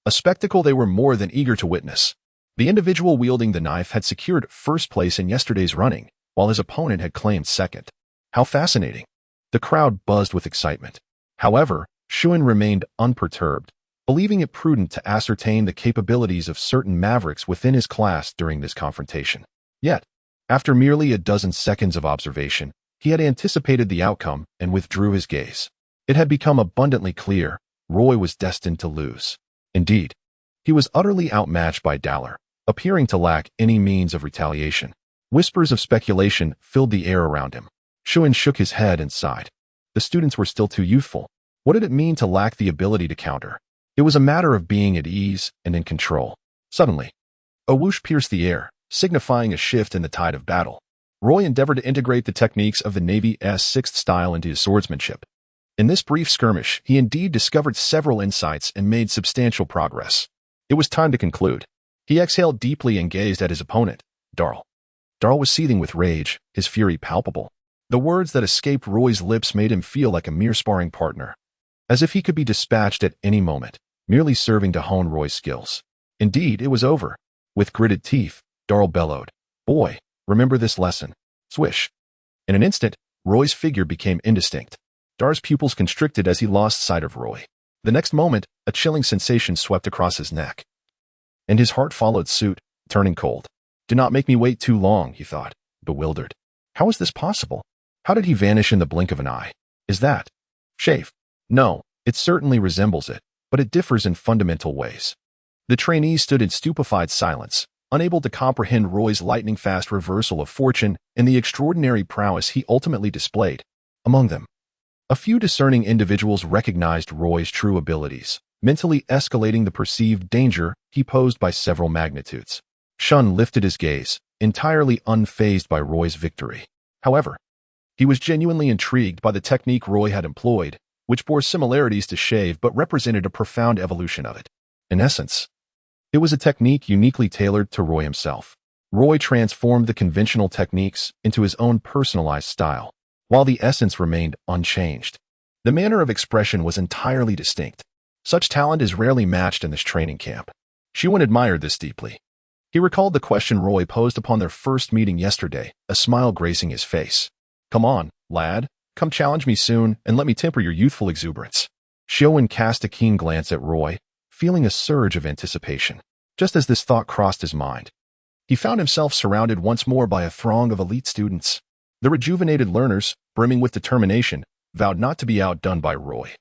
A spectacle they were more than eager to witness. The individual wielding the knife had secured first place in yesterday's running, while his opponent had claimed second. How fascinating! The crowd buzzed with excitement. However, Shuin remained unperturbed, believing it prudent to ascertain the capabilities of certain mavericks within his class during this confrontation. Yet, after merely a dozen seconds of observation, he had anticipated the outcome and withdrew his gaze. It had become abundantly clear Roy was destined to lose. Indeed, he was utterly outmatched by Daller, appearing to lack any means of retaliation. Whispers of speculation filled the air around him. Shuin shook his head and sighed. The students were still too youthful. What did it mean to lack the ability to counter? It was a matter of being at ease and in control. Suddenly, a whoosh pierced the air, signifying a shift in the tide of battle. Roy endeavored to integrate the techniques of the Navy's 6th style into his swordsmanship. In this brief skirmish, he indeed discovered several insights and made substantial progress. It was time to conclude. He exhaled deeply and gazed at his opponent, Darl. Darl was seething with rage, his fury palpable. The words that escaped Roy's lips made him feel like a mere sparring partner, as if he could be dispatched at any moment, merely serving to hone Roy's skills. Indeed, it was over. With gritted teeth, Darl bellowed, "Boy, remember this lesson." Swish. In an instant, Roy's figure became indistinct. Dar's pupils constricted as he lost sight of Roy. The next moment, a chilling sensation swept across his neck, and his heart followed suit, turning cold. "Do not make me wait too long," he thought, bewildered. How is this possible? How did he vanish in the blink of an eye? Is that Shafe? No, it certainly resembles it, but it differs in fundamental ways. The trainees stood in stupefied silence, unable to comprehend Roy's lightning-fast reversal of fortune and the extraordinary prowess he ultimately displayed. Among them, a few discerning individuals recognized Roy's true abilities, mentally escalating the perceived danger he posed by several magnitudes. Shun lifted his gaze, entirely unfazed by Roy's victory. However, he was genuinely intrigued by the technique Roy had employed, which bore similarities to shave but represented a profound evolution of it. In essence, it was a technique uniquely tailored to Roy himself. Roy transformed the conventional techniques into his own personalized style, while the essence remained unchanged. The manner of expression was entirely distinct. Such talent is rarely matched in this training camp. Shuin admired this deeply. He recalled the question Roy posed upon their first meeting yesterday, a smile gracing his face. "Come on, lad. Come challenge me soon, and let me temper your youthful exuberance." Shuin cast a keen glance at Roy, feeling a surge of anticipation. Just as this thought crossed his mind, he found himself surrounded once more by a throng of elite students. The rejuvenated learners, brimming with determination, vowed not to be outdone by Roy.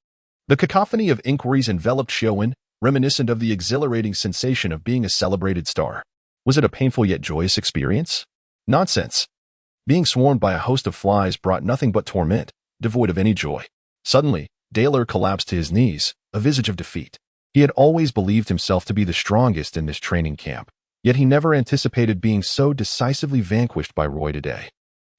The cacophony of inquiries enveloped Shuin, reminiscent of the exhilarating sensation of being a celebrated star. Was it a painful yet joyous experience? Nonsense. Being swarmed by a host of flies brought nothing but torment, devoid of any joy. Suddenly, Daller collapsed to his knees, a visage of defeat. He had always believed himself to be the strongest in this training camp, yet he never anticipated being so decisively vanquished by Roy today.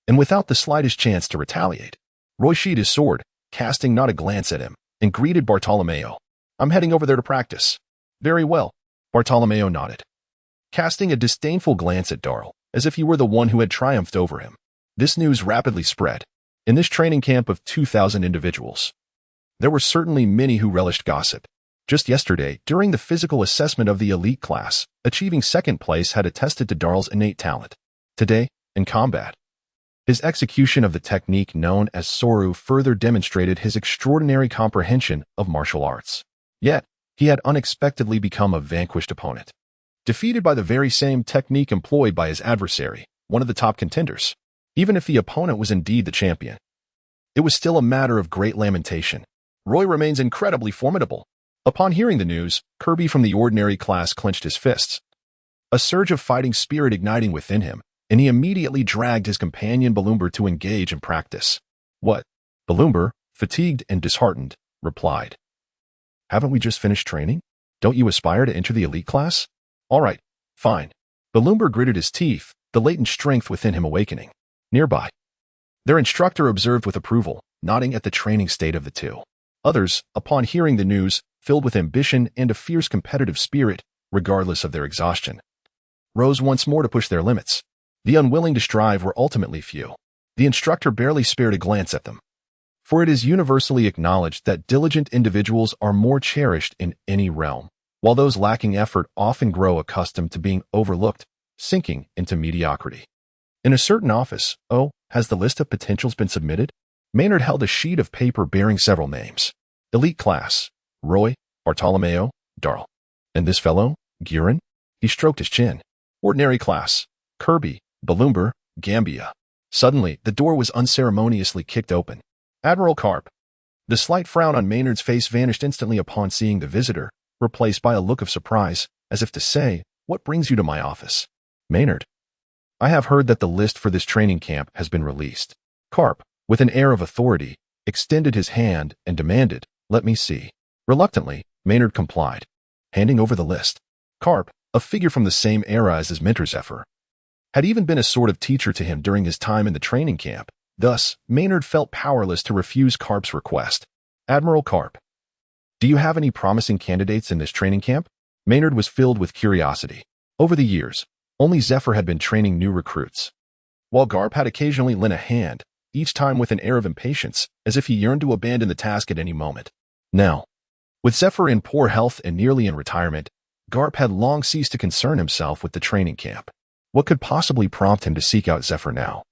And without the slightest chance to retaliate, Roy sheathed his sword, casting not a glance at him, and greeted Bartolomeo. "I'm heading over there to practice." "Very well." Bartolomeo nodded, casting a disdainful glance at Darl, as if he were the one who had triumphed over him. This news rapidly spread. In this training camp of 2,000 individuals, there were certainly many who relished gossip. Just yesterday, during the physical assessment of the elite class, achieving second place had attested to Darl's innate talent. Today, in combat, his execution of the technique known as Soru further demonstrated his extraordinary comprehension of martial arts. Yet, He had unexpectedly become a vanquished opponent, defeated by the very same technique employed by his adversary, one of the top contenders. Even if the opponent was indeed the champion, it was still a matter of great lamentation. Roy remains incredibly formidable. Upon hearing the news, Kirby from the ordinary class clenched his fists, a surge of fighting spirit igniting within him, and he immediately dragged his companion Balloomber to engage in practice. What? Balloomber, fatigued and disheartened, replied. Haven't we just finished training? Don't you aspire to enter the elite class? All right, fine. Balloomber gritted his teeth, the latent strength within him awakening. Nearby, their instructor observed with approval, nodding at the training state of the two. Others, upon hearing the news, filled with ambition and a fierce competitive spirit, regardless of their exhaustion, rose once more to push their limits. The unwilling to strive were ultimately few. The instructor barely spared a glance at them, for it is universally acknowledged that diligent individuals are more cherished in any realm, while those lacking effort often grow accustomed to being overlooked, sinking into mediocrity. In a certain office, has the list of potentials been submitted? Maynard held a sheet of paper bearing several names. Elite class, Roy, Bartolomeo, Darl. And this fellow, Guerin? He stroked his chin. Ordinary class, Kirby, Balloomber, Gambia. Suddenly, the door was unceremoniously kicked open. Admiral Carp. The slight frown on Maynard's face vanished instantly upon seeing the visitor, replaced by a look of surprise, as if to say, "What brings you to my office?" Maynard. I have heard that the list for this training camp has been released. Carp, with an air of authority, extended his hand and demanded, "Let me see." Reluctantly, Maynard complied, handing over the list. Carp, a figure from the same era as his mentor Zephyr, had even been a sort of teacher to him during his time in the training camp. Thus, Maynard felt powerless to refuse Carp's request. Admiral Carp. Do you have any promising candidates in this training camp? Maynard was filled with curiosity. Over the years, only Zephyr had been training new recruits, while Garp had occasionally lent a hand, each time with an air of impatience, as if he yearned to abandon the task at any moment. Now, with Zephyr in poor health and nearly in retirement, Garp had long ceased to concern himself with the training camp. What could possibly prompt him to seek out Zephyr now?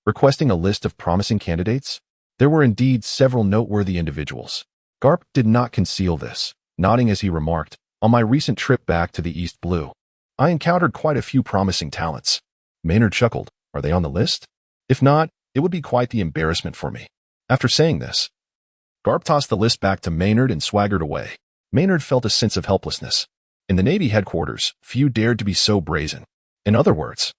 Requesting a list of promising candidates? There were indeed several noteworthy individuals. Garp did not conceal this, nodding as he remarked, on my recent trip back to the East Blue, I encountered quite a few promising talents. Maynard chuckled. Are they on the list? If not, it would be quite the embarrassment for me. After saying this, Garp tossed the list back to Maynard and swaggered away. Maynard felt a sense of helplessness. In the Navy headquarters, few dared to be so brazen. In other words,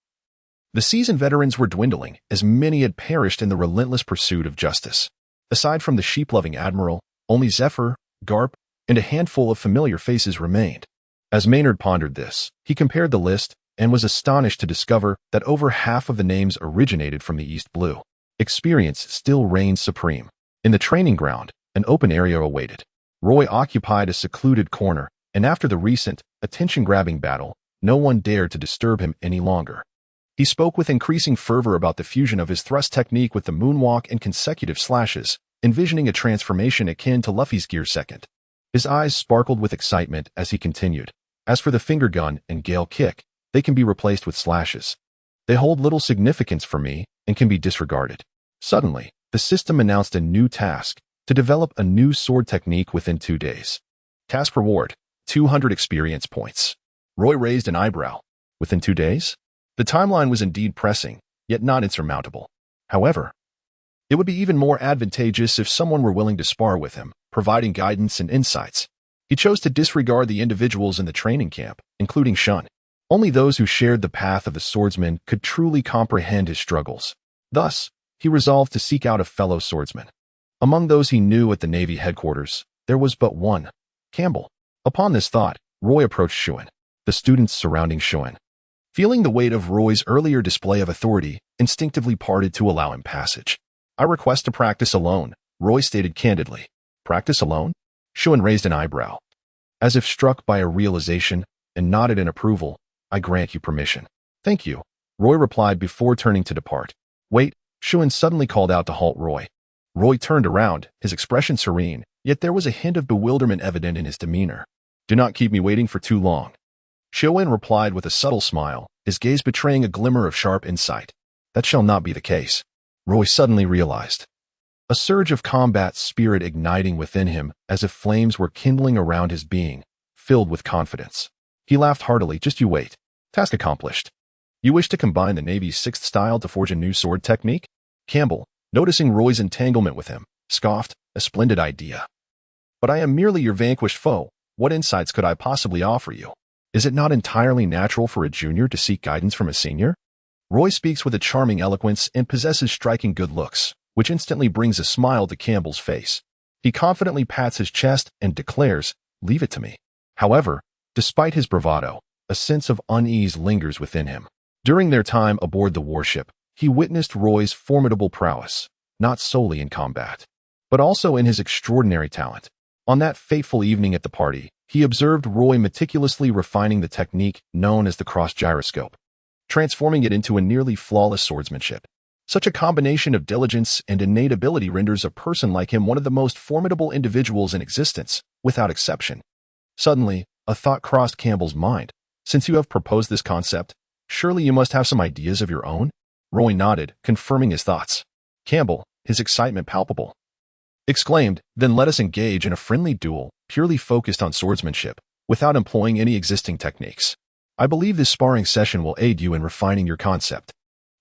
the seasoned veterans were dwindling, as many had perished in the relentless pursuit of justice. Aside from the sheep-loving admiral, only Zephyr, Garp, and a handful of familiar faces remained. As Maynard pondered this, he compared the list and was astonished to discover that over half of the names originated from the East Blue. Experience still reigned supreme. In the training ground, an open area awaited. Roy occupied a secluded corner, and after the recent, attention-grabbing battle, no one dared to disturb him any longer. He spoke with increasing fervor about the fusion of his thrust technique with the moonwalk and consecutive slashes, envisioning a transformation akin to Luffy's Gear Second. His eyes sparkled with excitement as he continued. As for the finger gun and gale kick, they can be replaced with slashes. They hold little significance for me and can be disregarded. Suddenly, the system announced a new task, to develop a new sword technique within 2 days. Task reward, 200 experience points. Roy raised an eyebrow. Within 2 days? The timeline was indeed pressing, yet not insurmountable. However, it would be even more advantageous if someone were willing to spar with him, providing guidance and insights. He chose to disregard the individuals in the training camp, including Shun. Only those who shared the path of the swordsman could truly comprehend his struggles. Thus, he resolved to seek out a fellow swordsman. Among those he knew at the Navy headquarters, there was but one, Campbell. Upon this thought, Roy approached Shun. The students surrounding Shun, feeling the weight of Roy's earlier display of authority, instinctively parted to allow him passage. I request to practice alone, Roy stated candidly. Practice alone? Shun raised an eyebrow, as if struck by a realization, and nodded in approval. I grant you permission. Thank you, Roy replied before turning to depart. Wait, Shun suddenly called out to halt Roy. Roy turned around, his expression serene, yet there was a hint of bewilderment evident in his demeanor. Do not keep me waiting for too long. Shun replied with a subtle smile, his gaze betraying a glimmer of sharp insight. That shall not be the case. Roy suddenly realized. a surge of combat spirit igniting within him as if flames were kindling around his being, filled with confidence. He laughed heartily. Just you wait. Task accomplished. You wish to combine the Navy's sixth style to forge a new sword technique? Campbell, noticing Roy's entanglement with him, scoffed, a splendid idea. But I am merely your vanquished foe. What insights could I possibly offer you? Is it not entirely natural for a junior to seek guidance from a senior? Roy speaks with a charming eloquence and possesses striking good looks, which instantly brings a smile to Campbell's face. He confidently pats his chest and declares, "Leave it to me." However, despite his bravado, a sense of unease lingers within him. During their time aboard the warship, he witnessed Roy's formidable prowess, not solely in combat, but also in his extraordinary talent. On that fateful evening at the party, he observed Roy meticulously refining the technique known as the cross-gyroscope, transforming it into a nearly flawless swordsmanship. Such a combination of diligence and innate ability renders a person like him one of the most formidable individuals in existence, without exception. Suddenly, a thought crossed Campbell's mind. Since you have proposed this concept, surely you must have some ideas of your own? Roy nodded, confirming his thoughts. Campbell, his excitement palpable, exclaimed, "Then let us engage in a friendly duel, purely focused on swordsmanship, without employing any existing techniques. I believe this sparring session will aid you in refining your concept.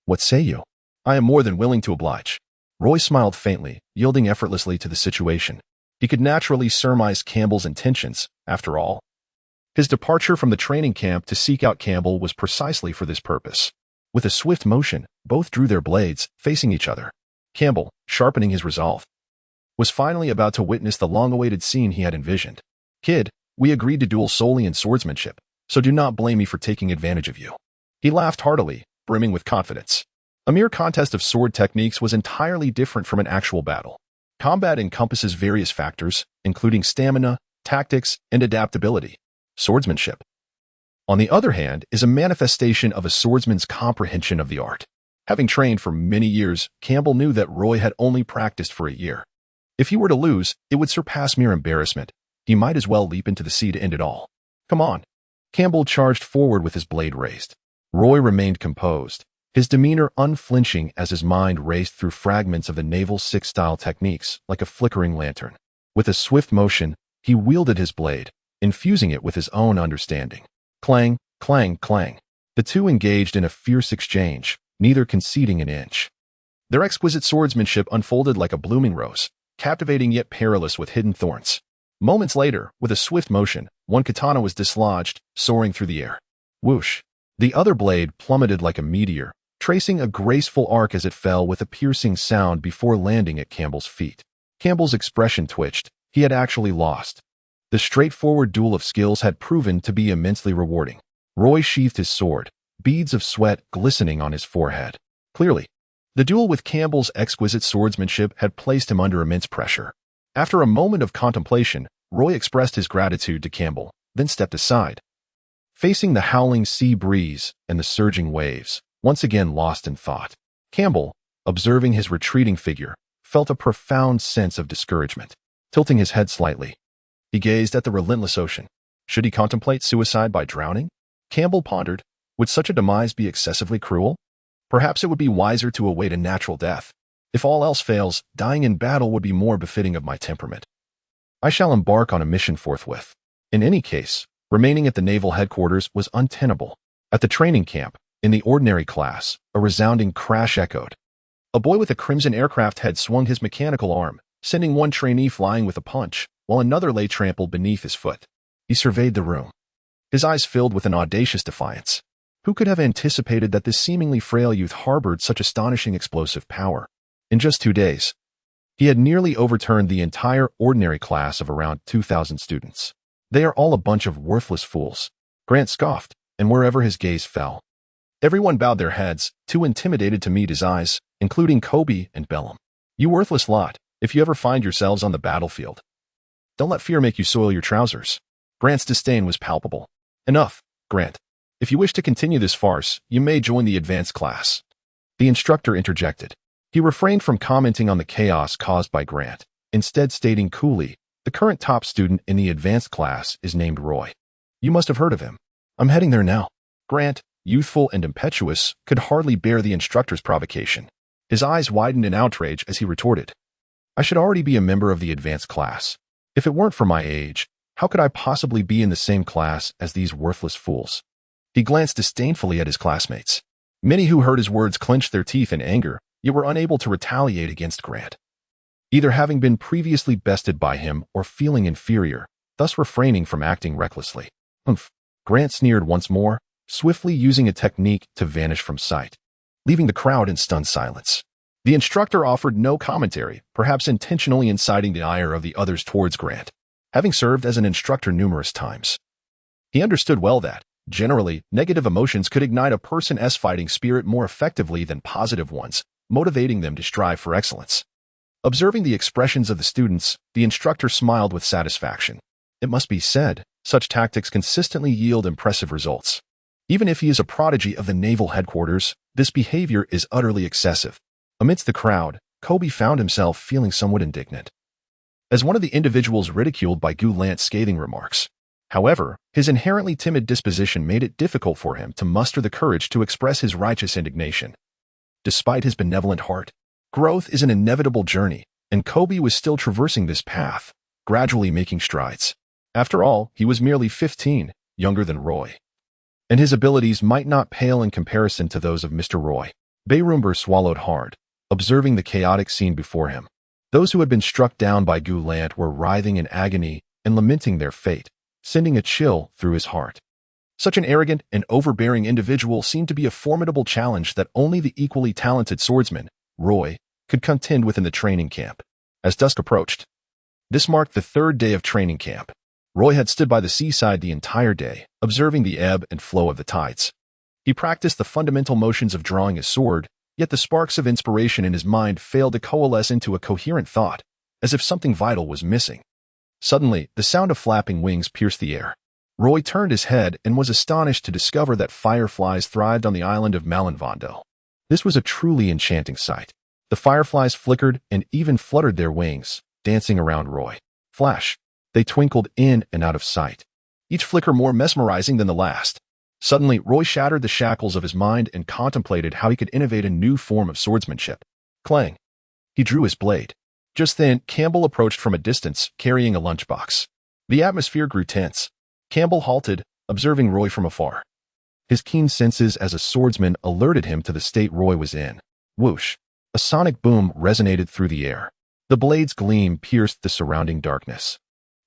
What say you?" "I am more than willing to oblige." Roy smiled faintly, yielding effortlessly to the situation. He could naturally surmise Campbell's intentions, after all. His departure from the training camp to seek out Campbell was precisely for this purpose. With a swift motion, both drew their blades, facing each other. Campbell, sharpening his resolve, was finally about to witness the long-awaited scene he had envisioned. "Kid, we agreed to duel solely in swordsmanship, so do not blame me for taking advantage of you." He laughed heartily, brimming with confidence. A mere contest of sword techniques was entirely different from an actual battle. Combat encompasses various factors, including stamina, tactics, and adaptability. Swordsmanship, on the other hand, is a manifestation of a swordsman's comprehension of the art. Having trained for many years, Campbell knew that Roy had only practiced for a year. If he were to lose, it would surpass mere embarrassment. He might as well leap into the sea to end it all. "Come on." Campbell charged forward with his blade raised. Roy remained composed, his demeanor unflinching as his mind raced through fragments of the naval six-style techniques like a flickering lantern. With a swift motion, he wielded his blade, infusing it with his own understanding. Clang, clang, clang. The two engaged in a fierce exchange, neither conceding an inch. Their exquisite swordsmanship unfolded like a blooming rose, captivating yet perilous with hidden thorns. Moments later, with a swift motion, one katana was dislodged, soaring through the air. Whoosh! The other blade plummeted like a meteor, tracing a graceful arc as it fell with a piercing sound before landing at Campbell's feet. Campbell's expression twitched. He had actually lost. The straightforward duel of skills had proven to be immensely rewarding. Roy sheathed his sword, beads of sweat glistening on his forehead. Clearly, the duel with Campbell's exquisite swordsmanship had placed him under immense pressure. After a moment of contemplation, Roy expressed his gratitude to Campbell, then stepped aside. Facing the howling sea breeze and the surging waves, once again lost in thought, Campbell, observing his retreating figure, felt a profound sense of discouragement. Tilting his head slightly, he gazed at the relentless ocean. Should he contemplate suicide by drowning? Campbell pondered, would such a demise be excessively cruel? Perhaps it would be wiser to await a natural death. If all else fails, dying in battle would be more befitting of my temperament. I shall embark on a mission forthwith. In any case, remaining at the naval headquarters was untenable. At the training camp, in the ordinary class, a resounding crash echoed. A boy with a crimson aircraft head swung his mechanical arm, sending one trainee flying with a punch, while another lay trampled beneath his foot. He surveyed the room, his eyes filled with an audacious defiance. Who could have anticipated that this seemingly frail youth harbored such astonishing explosive power? In just 2 days, he had nearly overturned the entire ordinary class of around 2,000 students. "They are all a bunch of worthless fools," Grant scoffed, and wherever his gaze fell, everyone bowed their heads, too intimidated to meet his eyes, including Kobe and Bellum. "You worthless lot, if you ever find yourselves on the battlefield, don't let fear make you soil your trousers." Grant's disdain was palpable. "Enough, Grant. If you wish to continue this farce, you may join the advanced class." The instructor interjected. He refrained from commenting on the chaos caused by Grant, instead stating coolly, "The current top student in the advanced class is named Roy. You must have heard of him. I'm heading there now." Grant, youthful and impetuous, could hardly bear the instructor's provocation. His eyes widened in outrage as he retorted, I should already be a member of the advanced class. If it weren't for my age, how could I possibly be in the same class as these worthless fools? He glanced disdainfully at his classmates. Many who heard his words clenched their teeth in anger, yet were unable to retaliate against Grant, either having been previously bested by him or feeling inferior, thus refraining from acting recklessly. Humph! Grant sneered once more, swiftly using a technique to vanish from sight, leaving the crowd in stunned silence. The instructor offered no commentary, perhaps intentionally inciting the ire of the others towards Grant, having served as an instructor numerous times. He understood well that, generally, negative emotions could ignite a person's fighting spirit more effectively than positive ones, motivating them to strive for excellence. Observing the expressions of the students, the instructor smiled with satisfaction. It must be said, such tactics consistently yield impressive results. Even if he is a prodigy of the naval headquarters, this behavior is utterly excessive. Amidst the crowd, Kobe found himself feeling somewhat indignant, as one of the individuals ridiculed by Lant's scathing remarks. However, his inherently timid disposition made it difficult for him to muster the courage to express his righteous indignation. Despite his benevolent heart, growth is an inevitable journey, and Kobe was still traversing this path, gradually making strides. After all, he was merely 15, younger than Roy, and his abilities might not pale in comparison to those of Mr. Roy. Bayrumber swallowed hard, observing the chaotic scene before him. Those who had been struck down by Lant were writhing in agony and lamenting their fate, sending a chill through his heart. Such an arrogant and overbearing individual seemed to be a formidable challenge that only the equally talented swordsman, Roy, could contend with in the training camp. As dusk approached, this marked the third day of training camp. Roy had stood by the seaside the entire day, observing the ebb and flow of the tides. He practiced the fundamental motions of drawing a sword, yet the sparks of inspiration in his mind failed to coalesce into a coherent thought, as if something vital was missing. Suddenly, the sound of flapping wings pierced the air. Roy turned his head and was astonished to discover that fireflies thrived on the island of Malinvondo. This was a truly enchanting sight. The fireflies flickered and even fluttered their wings, dancing around Roy. Flash! They twinkled in and out of sight, each flicker more mesmerizing than the last. Suddenly, Roy shattered the shackles of his mind and contemplated how he could innovate a new form of swordsmanship. Clang! He drew his blade. Just then, Campbell approached from a distance, carrying a lunchbox. The atmosphere grew tense. Campbell halted, observing Roy from afar. His keen senses as a swordsman alerted him to the state Roy was in. Whoosh! A sonic boom resonated through the air. The blade's gleam pierced the surrounding darkness,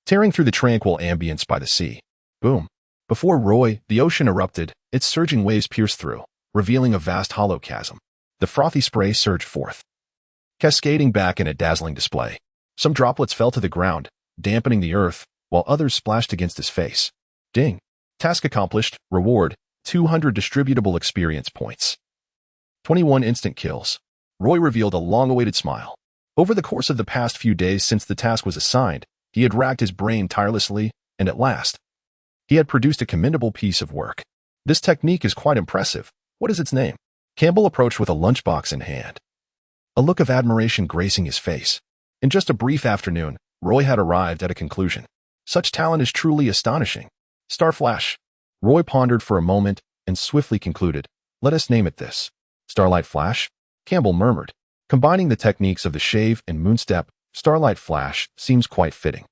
tearing through the tranquil ambience by the sea. Boom! Before Roy, the ocean erupted, its surging waves pierced through, revealing a vast hollow chasm. The frothy spray surged forth, cascading back in a dazzling display. Some droplets fell to the ground, dampening the earth, while others splashed against his face. Ding! Task accomplished. Reward, 200 distributable experience points. 21 instant kills. Roy revealed a long-awaited smile. Over the course of the past few days since the task was assigned, he had racked his brain tirelessly, and at last, he had produced a commendable piece of work. This technique is quite impressive. What is its name? Campbell approached with a lunchbox in hand, a look of admiration gracing his face. In just a brief afternoon, Roy had arrived at a conclusion. Such talent is truly astonishing. Starflash. Roy pondered for a moment and swiftly concluded, let us name it this. Starlight Flash? Campbell murmured. Combining the techniques of the shave and moonstep, Starlight Flash seems quite fitting.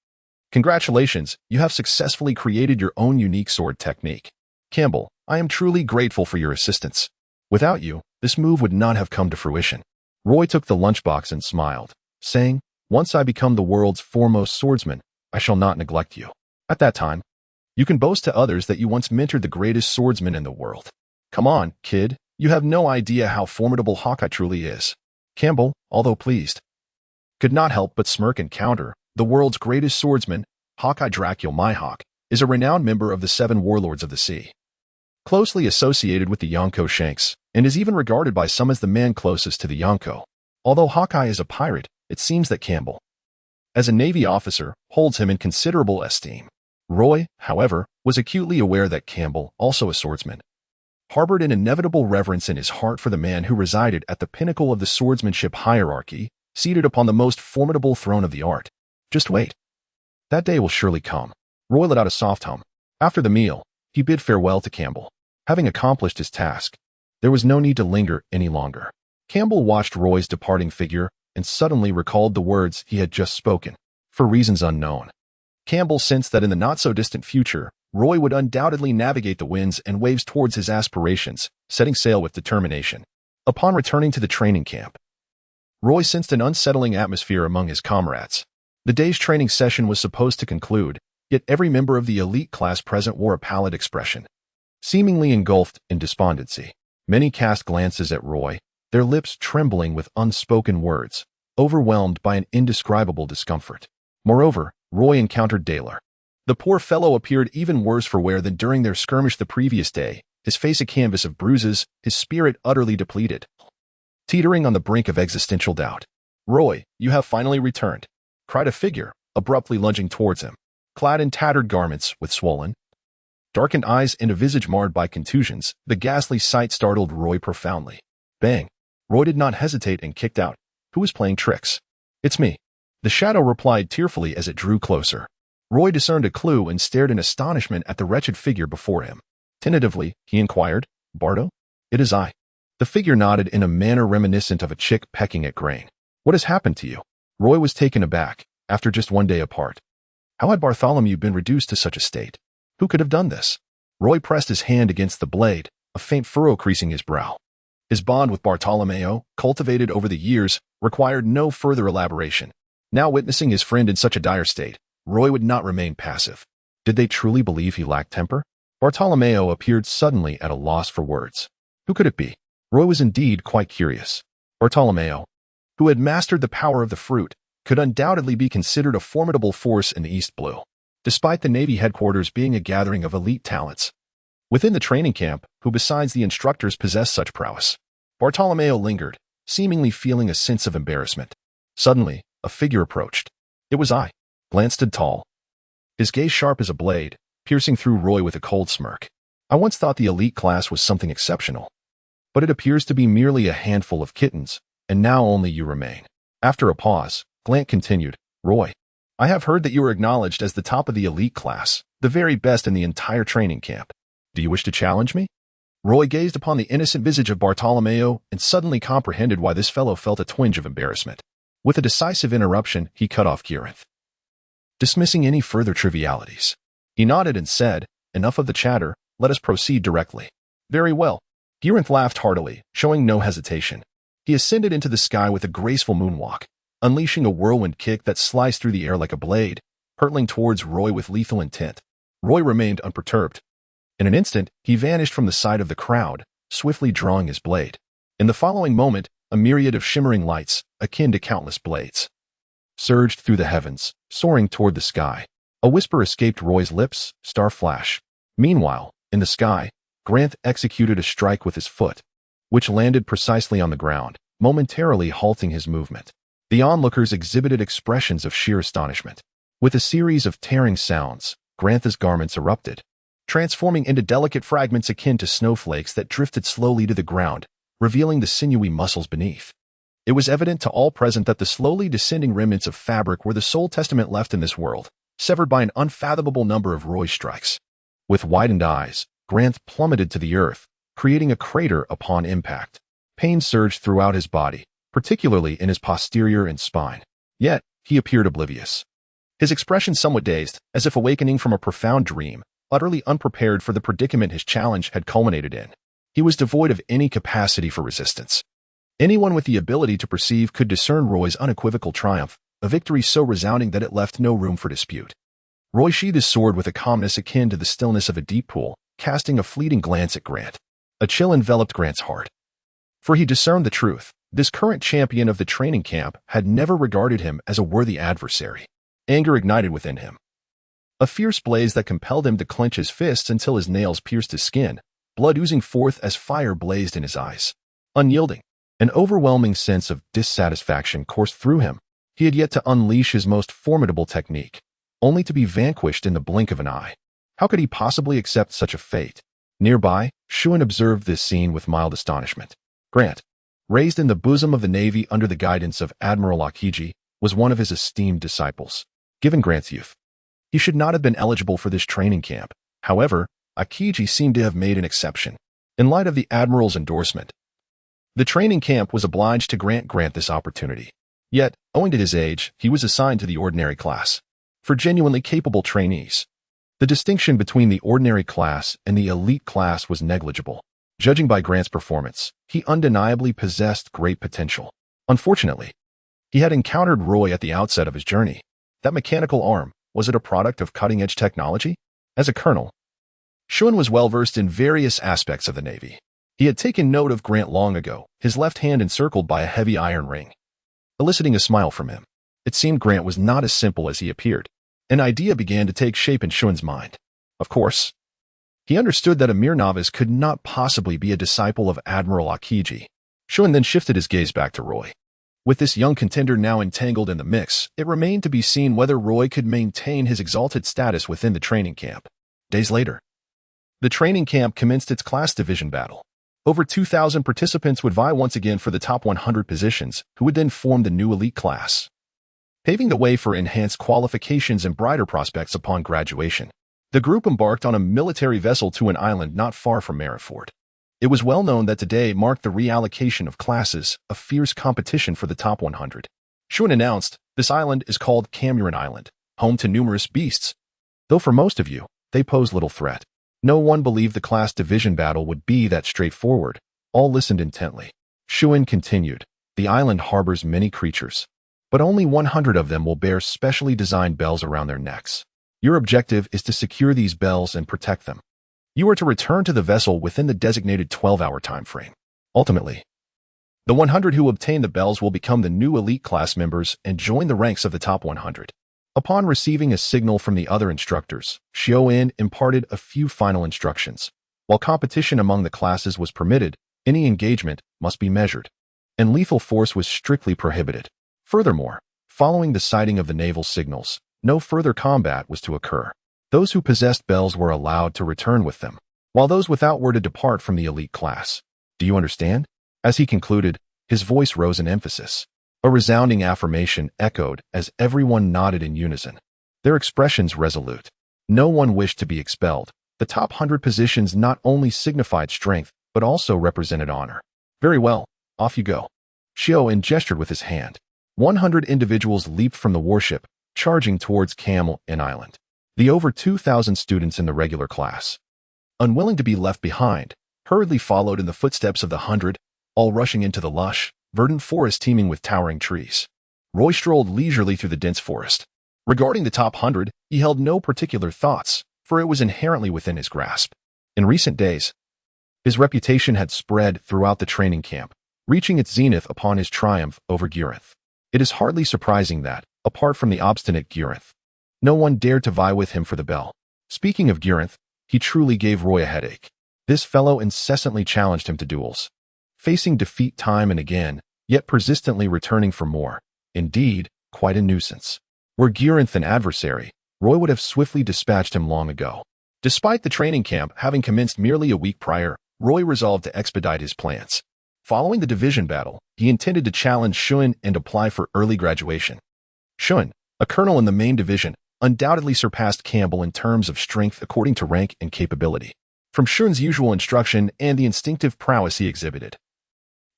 Congratulations, you have successfully created your own unique sword technique. Campbell, I am truly grateful for your assistance. Without you, this move would not have come to fruition. Roy took the lunchbox and smiled, saying, once I become the world's foremost swordsman, I shall not neglect you. At that time, you can boast to others that you once mentored the greatest swordsman in the world. Come on, kid, you have no idea how formidable Hawkeye truly is. Campbell, although pleased, could not help but smirk and counter. The world's greatest swordsman, Hawkeye Dracul Mihawk, is a renowned member of the 7 Warlords of the Sea, closely associated with the Yonko Shanks, and is even regarded by some as the man closest to the Yonko. Although Hawkeye is a pirate, it seems that Campbell, as a Navy officer, holds him in considerable esteem. Roy, however, was acutely aware that Campbell, also a swordsman, harbored an inevitable reverence in his heart for the man who resided at the pinnacle of the swordsmanship hierarchy, seated upon the most formidable throne of the art. Just wait. That day will surely come. Roy let out a soft hum. After the meal, he bid farewell to Campbell. Having accomplished his task, there was no need to linger any longer. Campbell watched Roy's departing figure and and suddenly recalled the words he had just spoken, for reasons unknown. Campbell sensed that in the not-so-distant future, Roy would undoubtedly navigate the winds and waves towards his aspirations, setting sail with determination. Upon returning to the training camp, Roy sensed an unsettling atmosphere among his comrades. The day's training session was supposed to conclude, yet every member of the elite class present wore a pallid expression, seemingly engulfed in despondency. Many cast glances at Roy, their lips trembling with unspoken words, overwhelmed by an indescribable discomfort. Moreover, Roy encountered Daler. The poor fellow appeared even worse for wear than during their skirmish the previous day, his face a canvas of bruises, his spirit utterly depleted. Teetering on the brink of existential doubt. "Roy, you have finally returned," cried a figure, abruptly lunging towards him. Clad in tattered garments, with swollen, darkened eyes and a visage marred by contusions, the ghastly sight startled Roy profoundly. Bang! Roy did not hesitate and kicked out. "Who is playing tricks?" "It's me," the shadow replied tearfully as it drew closer. Roy discerned a clue and stared in astonishment at the wretched figure before him. Tentatively, he inquired, "Bardo?" "It is I." The figure nodded in a manner reminiscent of a chick pecking at grain. "What has happened to you?" Roy was taken aback, after just one day apart. How had Bartholomew been reduced to such a state? Who could have done this? Roy pressed his hand against the blade, a faint furrow creasing his brow. His bond with Bartolomeo, cultivated over the years, required no further elaboration. Now witnessing his friend in such a dire state, Roy would not remain passive. Did they truly believe he lacked temper? Bartolomeo appeared suddenly at a loss for words. Who could it be? Roy was indeed quite curious. Bartolomeo, who had mastered the power of the fruit, could undoubtedly be considered a formidable force in the East Blue, despite the Navy headquarters being a gathering of elite talents within the training camp, who besides the instructors possessed such prowess. Bartolomeo lingered, seemingly feeling a sense of embarrassment. Suddenly, a figure approached. It was I. Glance stood tall, his gaze sharp as a blade, piercing through Roy with a cold smirk. "I once thought the elite class was something exceptional, but it appears to be merely a handful of kittens, and now only you remain." After a pause, Glant continued, "Roy, I have heard that you are acknowledged as the top of the elite class, the very best in the entire training camp. Do you wish to challenge me?" Roy gazed upon the innocent visage of Bartolomeo and suddenly comprehended why this fellow felt a twinge of embarrassment. With a decisive interruption, he cut off Kirinth, dismissing any further trivialities. He nodded and said, "Enough of the chatter, let us proceed directly." "Very well." Kirinth laughed heartily, showing no hesitation. He ascended into the sky with a graceful moonwalk, unleashing a whirlwind kick that sliced through the air like a blade, hurtling towards Roy with lethal intent. Roy remained unperturbed. In an instant, he vanished from the sight of the crowd, swiftly drawing his blade. In the following moment, a myriad of shimmering lights, akin to countless blades, surged through the heavens, soaring toward the sky. A whisper escaped Roy's lips, "Star flash." Meanwhile, in the sky, Grant executed a strike with his foot, which landed precisely on the ground, momentarily halting his movement. The onlookers exhibited expressions of sheer astonishment. With a series of tearing sounds, Grantha's garments erupted, transforming into delicate fragments akin to snowflakes that drifted slowly to the ground, revealing the sinewy muscles beneath. It was evident to all present that the slowly descending remnants of fabric were the sole testament left in this world, severed by an unfathomable number of Roy strikes. With widened eyes, Grant plummeted to the earth, creating a crater upon impact. Pain surged throughout his body, particularly in his posterior and spine. Yet, he appeared oblivious. His expression somewhat dazed, as if awakening from a profound dream, utterly unprepared for the predicament his challenge had culminated in. He was devoid of any capacity for resistance. Anyone with the ability to perceive could discern Roy's unequivocal triumph, a victory so resounding that it left no room for dispute. Roy sheathed his sword with a calmness akin to the stillness of a deep pool, casting a fleeting glance at Grant. A chill enveloped Grant's heart. For he discerned the truth. This current champion of the training camp had never regarded him as a worthy adversary. Anger ignited within him, a fierce blaze that compelled him to clench his fists until his nails pierced his skin, blood oozing forth as fire blazed in his eyes. Unyielding, an overwhelming sense of dissatisfaction coursed through him. He had yet to unleash his most formidable technique, only to be vanquished in the blink of an eye. How could he possibly accept such a fate? Nearby, Shuan observed this scene with mild astonishment. Grant, raised in the bosom of the Navy under the guidance of Admiral Akiji, was one of his esteemed disciples. Given Grant's youth, he should not have been eligible for this training camp. However, Akiji seemed to have made an exception. In light of the Admiral's endorsement, the training camp was obliged to grant Grant this opportunity. Yet, owing to his age, he was assigned to the ordinary class. For genuinely capable trainees, the distinction between the ordinary class and the elite class was negligible. Judging by Grant's performance, he undeniably possessed great potential. Unfortunately, he had encountered Roy at the outset of his journey. That mechanical arm, was it a product of cutting-edge technology? As a colonel, Shun was well-versed in various aspects of the Navy. He had taken note of Grant long ago, his left hand encircled by a heavy iron ring, eliciting a smile from him. It seemed Grant was not as simple as he appeared. An idea began to take shape in Shun's mind. Of course, he understood that a mere novice could not possibly be a disciple of Admiral Akiji. Shun then shifted his gaze back to Roy. With this young contender now entangled in the mix, it remained to be seen whether Roy could maintain his exalted status within the training camp. Days later, the training camp commenced its class division battle. Over 2,000 participants would vie once again for the top 100 positions, who would then form the new elite class, paving the way for enhanced qualifications and brighter prospects upon graduation. The group embarked on a military vessel to an island not far from Maryford. It was well known that today marked the reallocation of classes, a fierce competition for the top 100. Shun announced, "This island is called Cameron Island, home to numerous beasts. Though for most of you, they pose little threat." No one believed the class division battle would be that straightforward. All listened intently. Shun continued, "The island harbors many creatures, but only 100 of them will bear specially designed bells around their necks. Your objective is to secure these bells and protect them. You are to return to the vessel within the designated 12-hour time frame. Ultimately, the 100 who obtain the bells will become the new elite class members and join the ranks of the top 100. Upon receiving a signal from the other instructors, Xiao-In imparted a few final instructions. While competition among the classes was permitted, any engagement must be measured, and lethal force was strictly prohibited. Furthermore, following the sighting of the naval signals, no further combat was to occur. Those who possessed bells were allowed to return with them, while those without were to depart from the elite class. Do you understand? As he concluded, his voice rose in emphasis. A resounding affirmation echoed as everyone nodded in unison, their expressions resolute. No one wished to be expelled. The top 100 positions not only signified strength, but also represented honor. Very well, off you go. Xiao-In gestured with his hand. 100 individuals leaped from the warship, charging towards Cameron Island. The over 2,000 students in the regular class, unwilling to be left behind, hurriedly followed in the footsteps of the 100, all rushing into the lush, verdant forest teeming with towering trees. Roy strolled leisurely through the dense forest. Regarding the top 100, he held no particular thoughts, for it was inherently within his grasp. In recent days, his reputation had spread throughout the training camp, reaching its zenith upon his triumph over Gurinth. It is hardly surprising that, apart from the obstinate Gurinth, no one dared to vie with him for the bell. Speaking of Gurinth, he truly gave Roy a headache. This fellow incessantly challenged him to duels, facing defeat time and again, yet persistently returning for more. Indeed, quite a nuisance. Were Gurinth an adversary, Roy would have swiftly dispatched him long ago. Despite the training camp having commenced merely a week prior, Roy resolved to expedite his plans. Following the division battle, he intended to challenge Shun and apply for early graduation. Shun, a colonel in the main division, undoubtedly surpassed Campbell in terms of strength according to rank and capability. From Shun's usual instruction and the instinctive prowess he exhibited,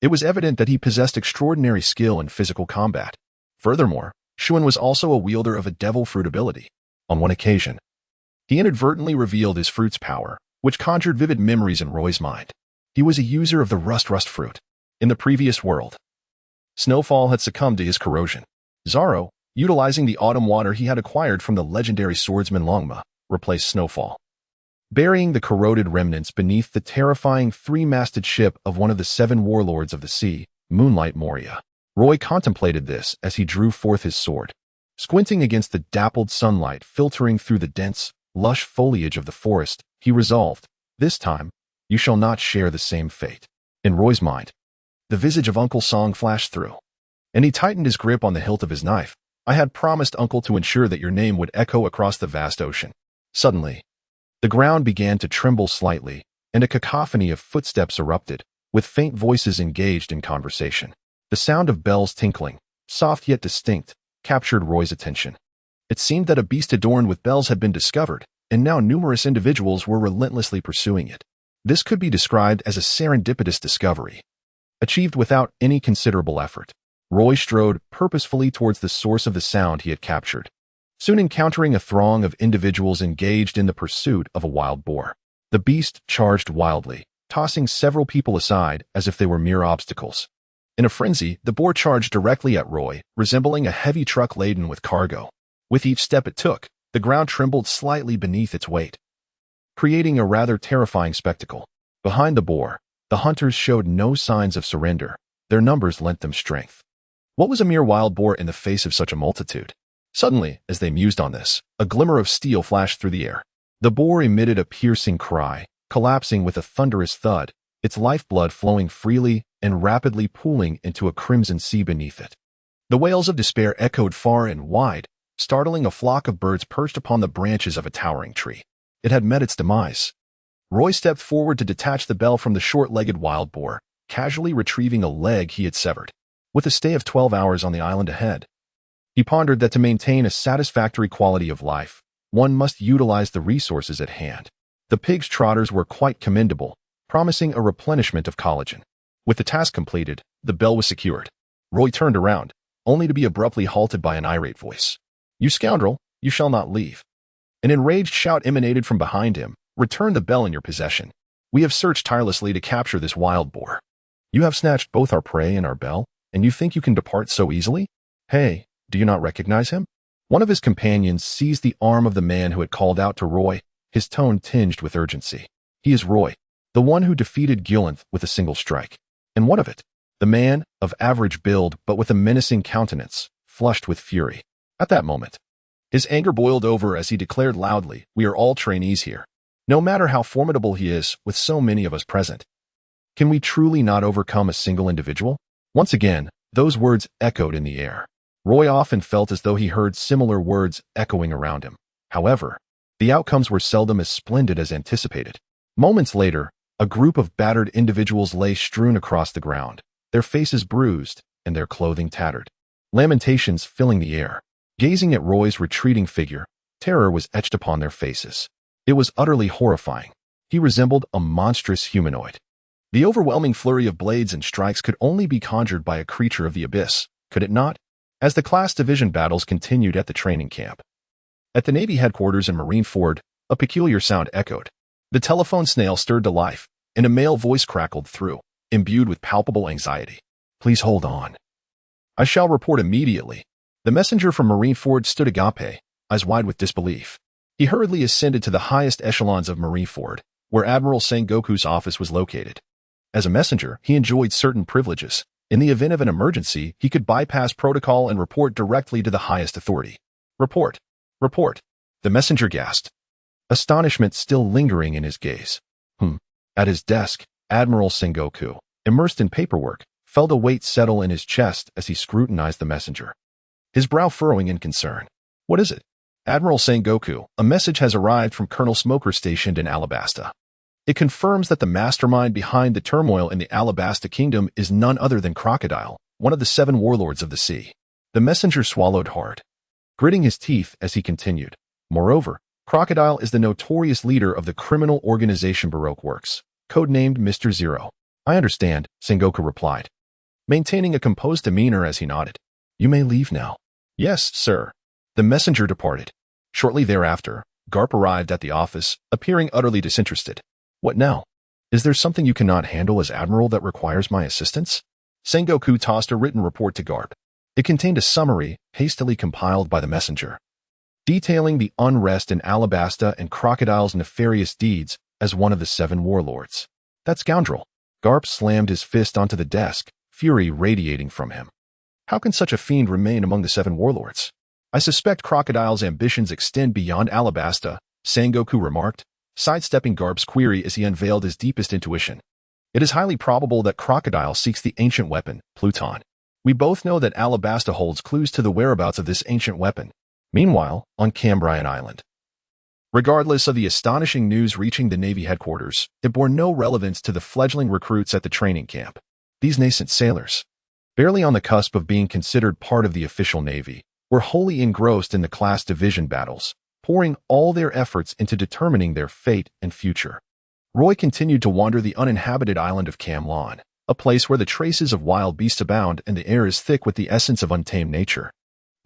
it was evident that he possessed extraordinary skill in physical combat. Furthermore, Shun was also a wielder of a devil fruit ability. On one occasion, he inadvertently revealed his fruit's power, which conjured vivid memories in Roy's mind. He was a user of the rust fruit. In the previous world, Snowfall had succumbed to his corrosion. Zaro, utilizing the autumn water he had acquired from the legendary swordsman Longma, replaced Snowfall, burying the corroded remnants beneath the terrifying three-masted ship of one of the 7 warlords of the sea, Moonlight Moria. Roy contemplated this as he drew forth his sword. Squinting against the dappled sunlight filtering through the dense, lush foliage of the forest, he resolved, "This time, you shall not share the same fate." In Roy's mind, the visage of Uncle Song flashed through, and he tightened his grip on the hilt of his knife. "I had promised Uncle to ensure that your name would echo across the vast ocean." Suddenly, the ground began to tremble slightly, and a cacophony of footsteps erupted, with faint voices engaged in conversation. The sound of bells tinkling, soft yet distinct, captured Roy's attention. It seemed that a beast adorned with bells had been discovered, and now numerous individuals were relentlessly pursuing it. This could be described as a serendipitous discovery, achieved without any considerable effort. Roy strode purposefully towards the source of the sound he had captured, soon encountering a throng of individuals engaged in the pursuit of a wild boar. The beast charged wildly, tossing several people aside as if they were mere obstacles. In a frenzy, the boar charged directly at Roy, resembling a heavy truck laden with cargo. With each step it took, the ground trembled slightly beneath its weight, creating a rather terrifying spectacle. Behind the boar, the hunters showed no signs of surrender. Their numbers lent them strength. What was a mere wild boar in the face of such a multitude? Suddenly, as they mused on this, a glimmer of steel flashed through the air. The boar emitted a piercing cry, collapsing with a thunderous thud, its lifeblood flowing freely and rapidly pooling into a crimson sea beneath it. The wails of despair echoed far and wide, startling a flock of birds perched upon the branches of a towering tree. It had met its demise. Roy stepped forward to detach the bell from the short-legged wild boar, casually retrieving a leg he had severed. With a stay of 12 hours on the island ahead, he pondered that to maintain a satisfactory quality of life, one must utilize the resources at hand. The pig's trotters were quite commendable, promising a replenishment of collagen. With the task completed, the bell was secured. Roy turned around, only to be abruptly halted by an irate voice. "You scoundrel, you shall not leave." An enraged shout emanated from behind him. "Return the bell in your possession. We have searched tirelessly to capture this wild boar. You have snatched both our prey and our bell, and you think you can depart so easily? Hey, do you not recognize him?" One of his companions seized the arm of the man who had called out to Roy, his tone tinged with urgency. "He is Roy, the one who defeated Gillenth with a single strike." "And what of it?" The man, of average build but with a menacing countenance, flushed with fury. At that moment, his anger boiled over as he declared loudly, "We are all trainees here. No matter how formidable he is, with so many of us present, can we truly not overcome a single individual?" Once again, those words echoed in the air. Roy often felt as though he heard similar words echoing around him. However, the outcomes were seldom as splendid as anticipated. Moments later, a group of battered individuals lay strewn across the ground, their faces bruised and their clothing tattered, lamentations filling the air. Gazing at Roy's retreating figure, terror was etched upon their faces. It was utterly horrifying. He resembled a monstrous humanoid. The overwhelming flurry of blades and strikes could only be conjured by a creature of the abyss, could it not? As the class division battles continued at the training camp, at the Navy headquarters in Marineford, a peculiar sound echoed. The telephone snail stirred to life, and a male voice crackled through, imbued with palpable anxiety. "Please hold on. I shall report immediately." The messenger from Marineford stood agape, eyes wide with disbelief. He hurriedly ascended to the highest echelons of Marineford, where Admiral Sengoku's office was located. As a messenger, he enjoyed certain privileges. In the event of an emergency, he could bypass protocol and report directly to the highest authority. "Report! Report!" The messenger gasped, astonishment still lingering in his gaze. At his desk, Admiral Sengoku, immersed in paperwork, felt a weight settle in his chest as he scrutinized the messenger, his brow furrowing in concern. "What is it?" "Admiral Sengoku, a message has arrived from Colonel Smoker stationed in Alabasta. It confirms that the mastermind behind the turmoil in the Alabasta Kingdom is none other than Crocodile, one of the 7 warlords of the sea." The messenger swallowed hard, gritting his teeth as he continued. "Moreover, Crocodile is the notorious leader of the criminal organization Baroque Works, codenamed Mr. Zero." "I understand," Sengoku replied, maintaining a composed demeanor as he nodded. "You may leave now." "Yes, sir." The messenger departed. Shortly thereafter, Garp arrived at the office, appearing utterly disinterested. "What now? Is there something you cannot handle as Admiral that requires my assistance?" Sengoku tossed a written report to Garp. It contained a summary, hastily compiled by the messenger, detailing the unrest in Alabasta and Crocodile's nefarious deeds as one of the 7 warlords. "That scoundrel!" Garp slammed his fist onto the desk, fury radiating from him. "How can such a fiend remain among the 7 warlords?" "I suspect Crocodile's ambitions extend beyond Alabasta," Sengoku remarked, sidestepping Garp's query as he unveiled his deepest intuition. "It is highly probable that Crocodile seeks the ancient weapon, Pluton. We both know that Alabasta holds clues to the whereabouts of this ancient weapon. Meanwhile, on Cambrian Island." Regardless of the astonishing news reaching the Navy headquarters, it bore no relevance to the fledgling recruits at the training camp. These nascent sailors, barely on the cusp of being considered part of the official Navy, were wholly engrossed in the class division battles, pouring all their efforts into determining their fate and future. Roy continued to wander the uninhabited island of Camlon, a place where the traces of wild beasts abound and the air is thick with the essence of untamed nature.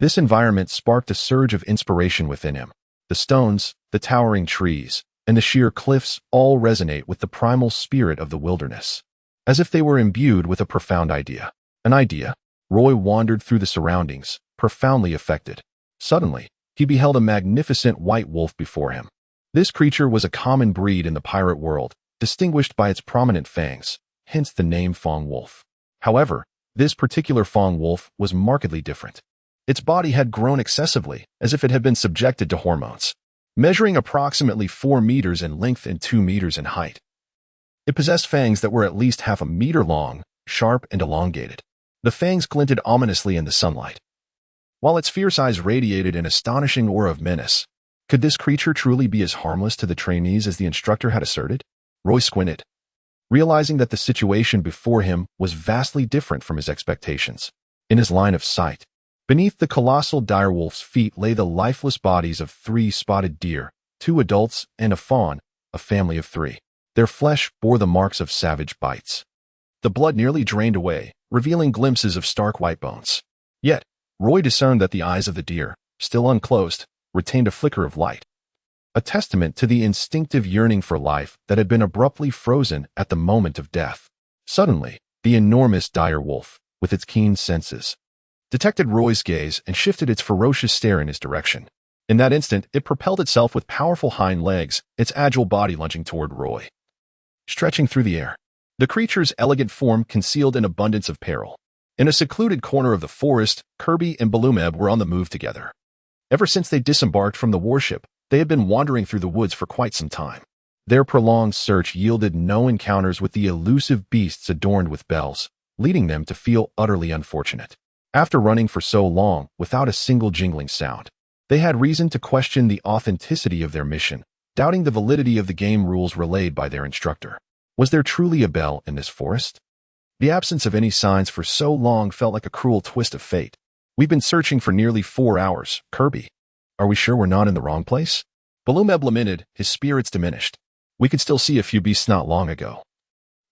This environment sparked a surge of inspiration within him. The stones, the towering trees, and the sheer cliffs all resonate with the primal spirit of the wilderness, as if they were imbued with a profound idea. An idea? Roy wandered through the surroundings, profoundly affected. Suddenly, he beheld a magnificent white wolf before him. This creature was a common breed in the pirate world, distinguished by its prominent fangs, hence the name Fong Wolf. However, this particular Fong Wolf was markedly different. Its body had grown excessively, as if it had been subjected to hormones. Measuring approximately 4 meters in length and 2 meters in height, it possessed fangs that were at least half a meter long, sharp and elongated. The fangs glinted ominously in the sunlight, while its fierce eyes radiated an astonishing aura of menace. Could this creature truly be as harmless to the trainees as the instructor had asserted? Roy squinted, realizing that the situation before him was vastly different from his expectations. In his line of sight, beneath the colossal direwolf's feet lay the lifeless bodies of 3 spotted deer, 2 adults and a fawn, a family of 3. Their flesh bore the marks of savage bites. The blood nearly drained away, revealing glimpses of stark white bones. Yet, Roy discerned that the eyes of the deer, still unclosed, retained a flicker of light, a testament to the instinctive yearning for life that had been abruptly frozen at the moment of death. Suddenly, the enormous dire wolf, with its keen senses, detected Roy's gaze and shifted its ferocious stare in his direction. In that instant, it propelled itself with powerful hind legs, its agile body lunging toward Roy. Stretching through the air, the creature's elegant form concealed an abundance of peril. In a secluded corner of the forest, Kirby and Balumeb were on the move together. Ever since they disembarked from the warship, they had been wandering through the woods for quite some time. Their prolonged search yielded no encounters with the elusive beasts adorned with bells, leading them to feel utterly unfortunate. After running for so long without a single jingling sound, they had reason to question the authenticity of their mission, doubting the validity of the game rules relayed by their instructor. Was there truly a bell in this forest? The absence of any signs for so long felt like a cruel twist of fate. We've been searching for nearly 4 hours, Kirby. Are we sure we're not in the wrong place? Balumeb lamented, his spirits diminished. We could still see a few beasts not long ago,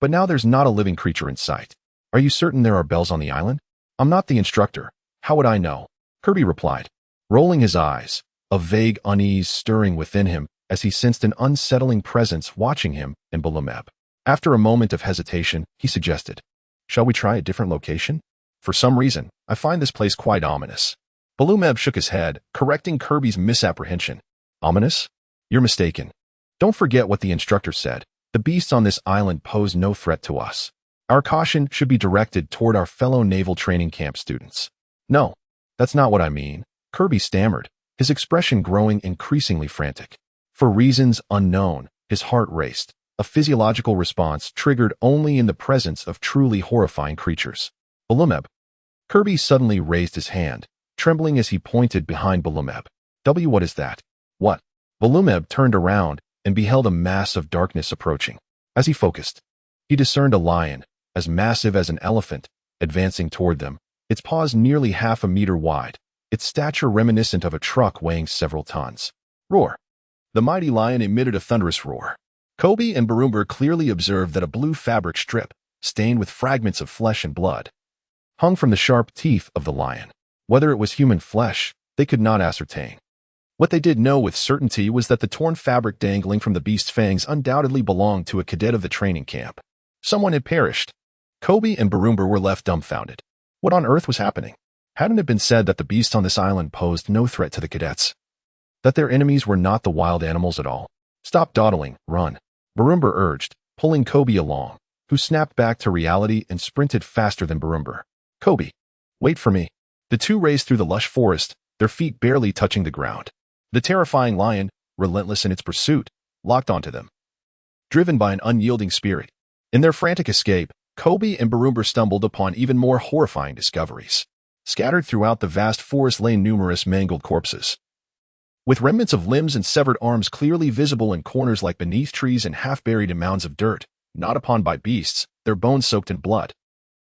but now there's not a living creature in sight. Are you certain there are bells on the island? I'm not the instructor. How would I know? Kirby replied, rolling his eyes, a vague unease stirring within him as he sensed an unsettling presence watching him and Balumeb. After a moment of hesitation, he suggested, "Shall we try a different location? For some reason, I find this place quite ominous." Balumeb shook his head, correcting Kirby's misapprehension. Ominous? You're mistaken. Don't forget what the instructor said. The beasts on this island pose no threat to us. Our caution should be directed toward our fellow naval training camp students. No, that's not what I mean, Kirby stammered, his expression growing increasingly frantic. For reasons unknown, his heart raced, a physiological response triggered only in the presence of truly horrifying creatures. Balumeb. Kirby suddenly raised his hand, trembling as he pointed behind Balumeb. What is that? What? Balumeb turned around and beheld a mass of darkness approaching. As he focused, he discerned a lion, as massive as an elephant, advancing toward them, its paws nearly half a meter wide, its stature reminiscent of a truck weighing several tons. Roar! The mighty lion emitted a thunderous roar. Kobe and Barumber clearly observed that a blue fabric strip, stained with fragments of flesh and blood, hung from the sharp teeth of the lion. Whether it was human flesh, they could not ascertain. What they did know with certainty was that the torn fabric dangling from the beast's fangs undoubtedly belonged to a cadet of the training camp. Someone had perished. Kobe and Barumber were left dumbfounded. What on earth was happening? Hadn't it been said that the beasts on this island posed no threat to the cadets? That their enemies were not the wild animals at all? Stop dawdling, run, Barumber urged, pulling Kobe along, who snapped back to reality and sprinted faster than Barumber. Kobe, wait for me. The two raced through the lush forest, their feet barely touching the ground. The terrifying lion, relentless in its pursuit, locked onto them, driven by an unyielding spirit. In their frantic escape, Kobe and Barumber stumbled upon even more horrifying discoveries. Scattered throughout the vast forest lay numerous mangled corpses, with remnants of limbs and severed arms clearly visible in corners like beneath trees and half buried in mounds of dirt, gnawed upon by beasts, their bones soaked in blood.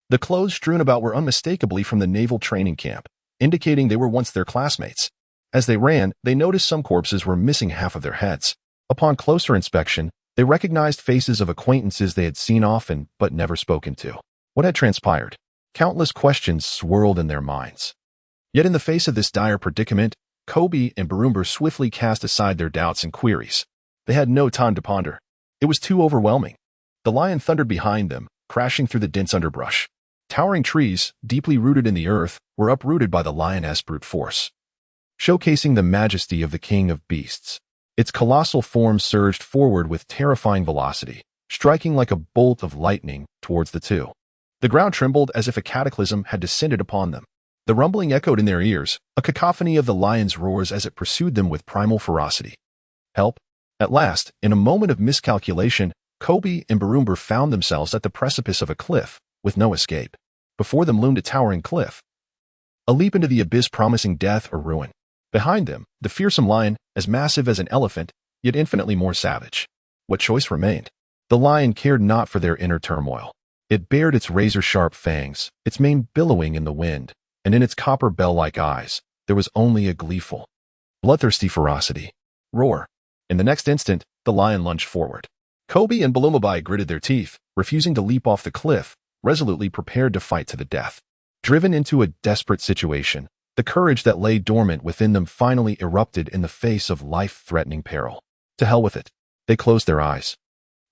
The clothes strewn about were unmistakably from the naval training camp, indicating they were once their classmates. As they ran, they noticed some corpses were missing half of their heads. Upon closer inspection, they recognized faces of acquaintances they had seen often but never spoken to. What had transpired? Countless questions swirled in their minds. Yet in the face of this dire predicament, Kobe and Barumber swiftly cast aside their doubts and queries. They had no time to ponder. It was too overwhelming. The lion thundered behind them, crashing through the dense underbrush. Towering trees, deeply rooted in the earth, were uprooted by the lioness brute force, showcasing the majesty of the king of beasts. Its colossal form surged forward with terrifying velocity, striking like a bolt of lightning towards the two. The ground trembled as if a cataclysm had descended upon them. The rumbling echoed in their ears, a cacophony of the lion's roars as it pursued them with primal ferocity. Help! At last, in a moment of miscalculation, Kobe and Barumber found themselves at the precipice of a cliff, with no escape. Before them loomed a towering cliff, a leap into the abyss promising death or ruin. Behind them, the fearsome lion, as massive as an elephant, yet infinitely more savage. What choice remained? The lion cared not for their inner turmoil. It bared its razor-sharp fangs, its mane billowing in the wind, and in its copper bell-like eyes, there was only a gleeful, bloodthirsty ferocity. Roar! In the next instant, the lion lunged forward. Kobe and Balumabai gritted their teeth, refusing to leap off the cliff, resolutely prepared to fight to the death. Driven into a desperate situation, the courage that lay dormant within them finally erupted in the face of life-threatening peril. To hell with it. They closed their eyes,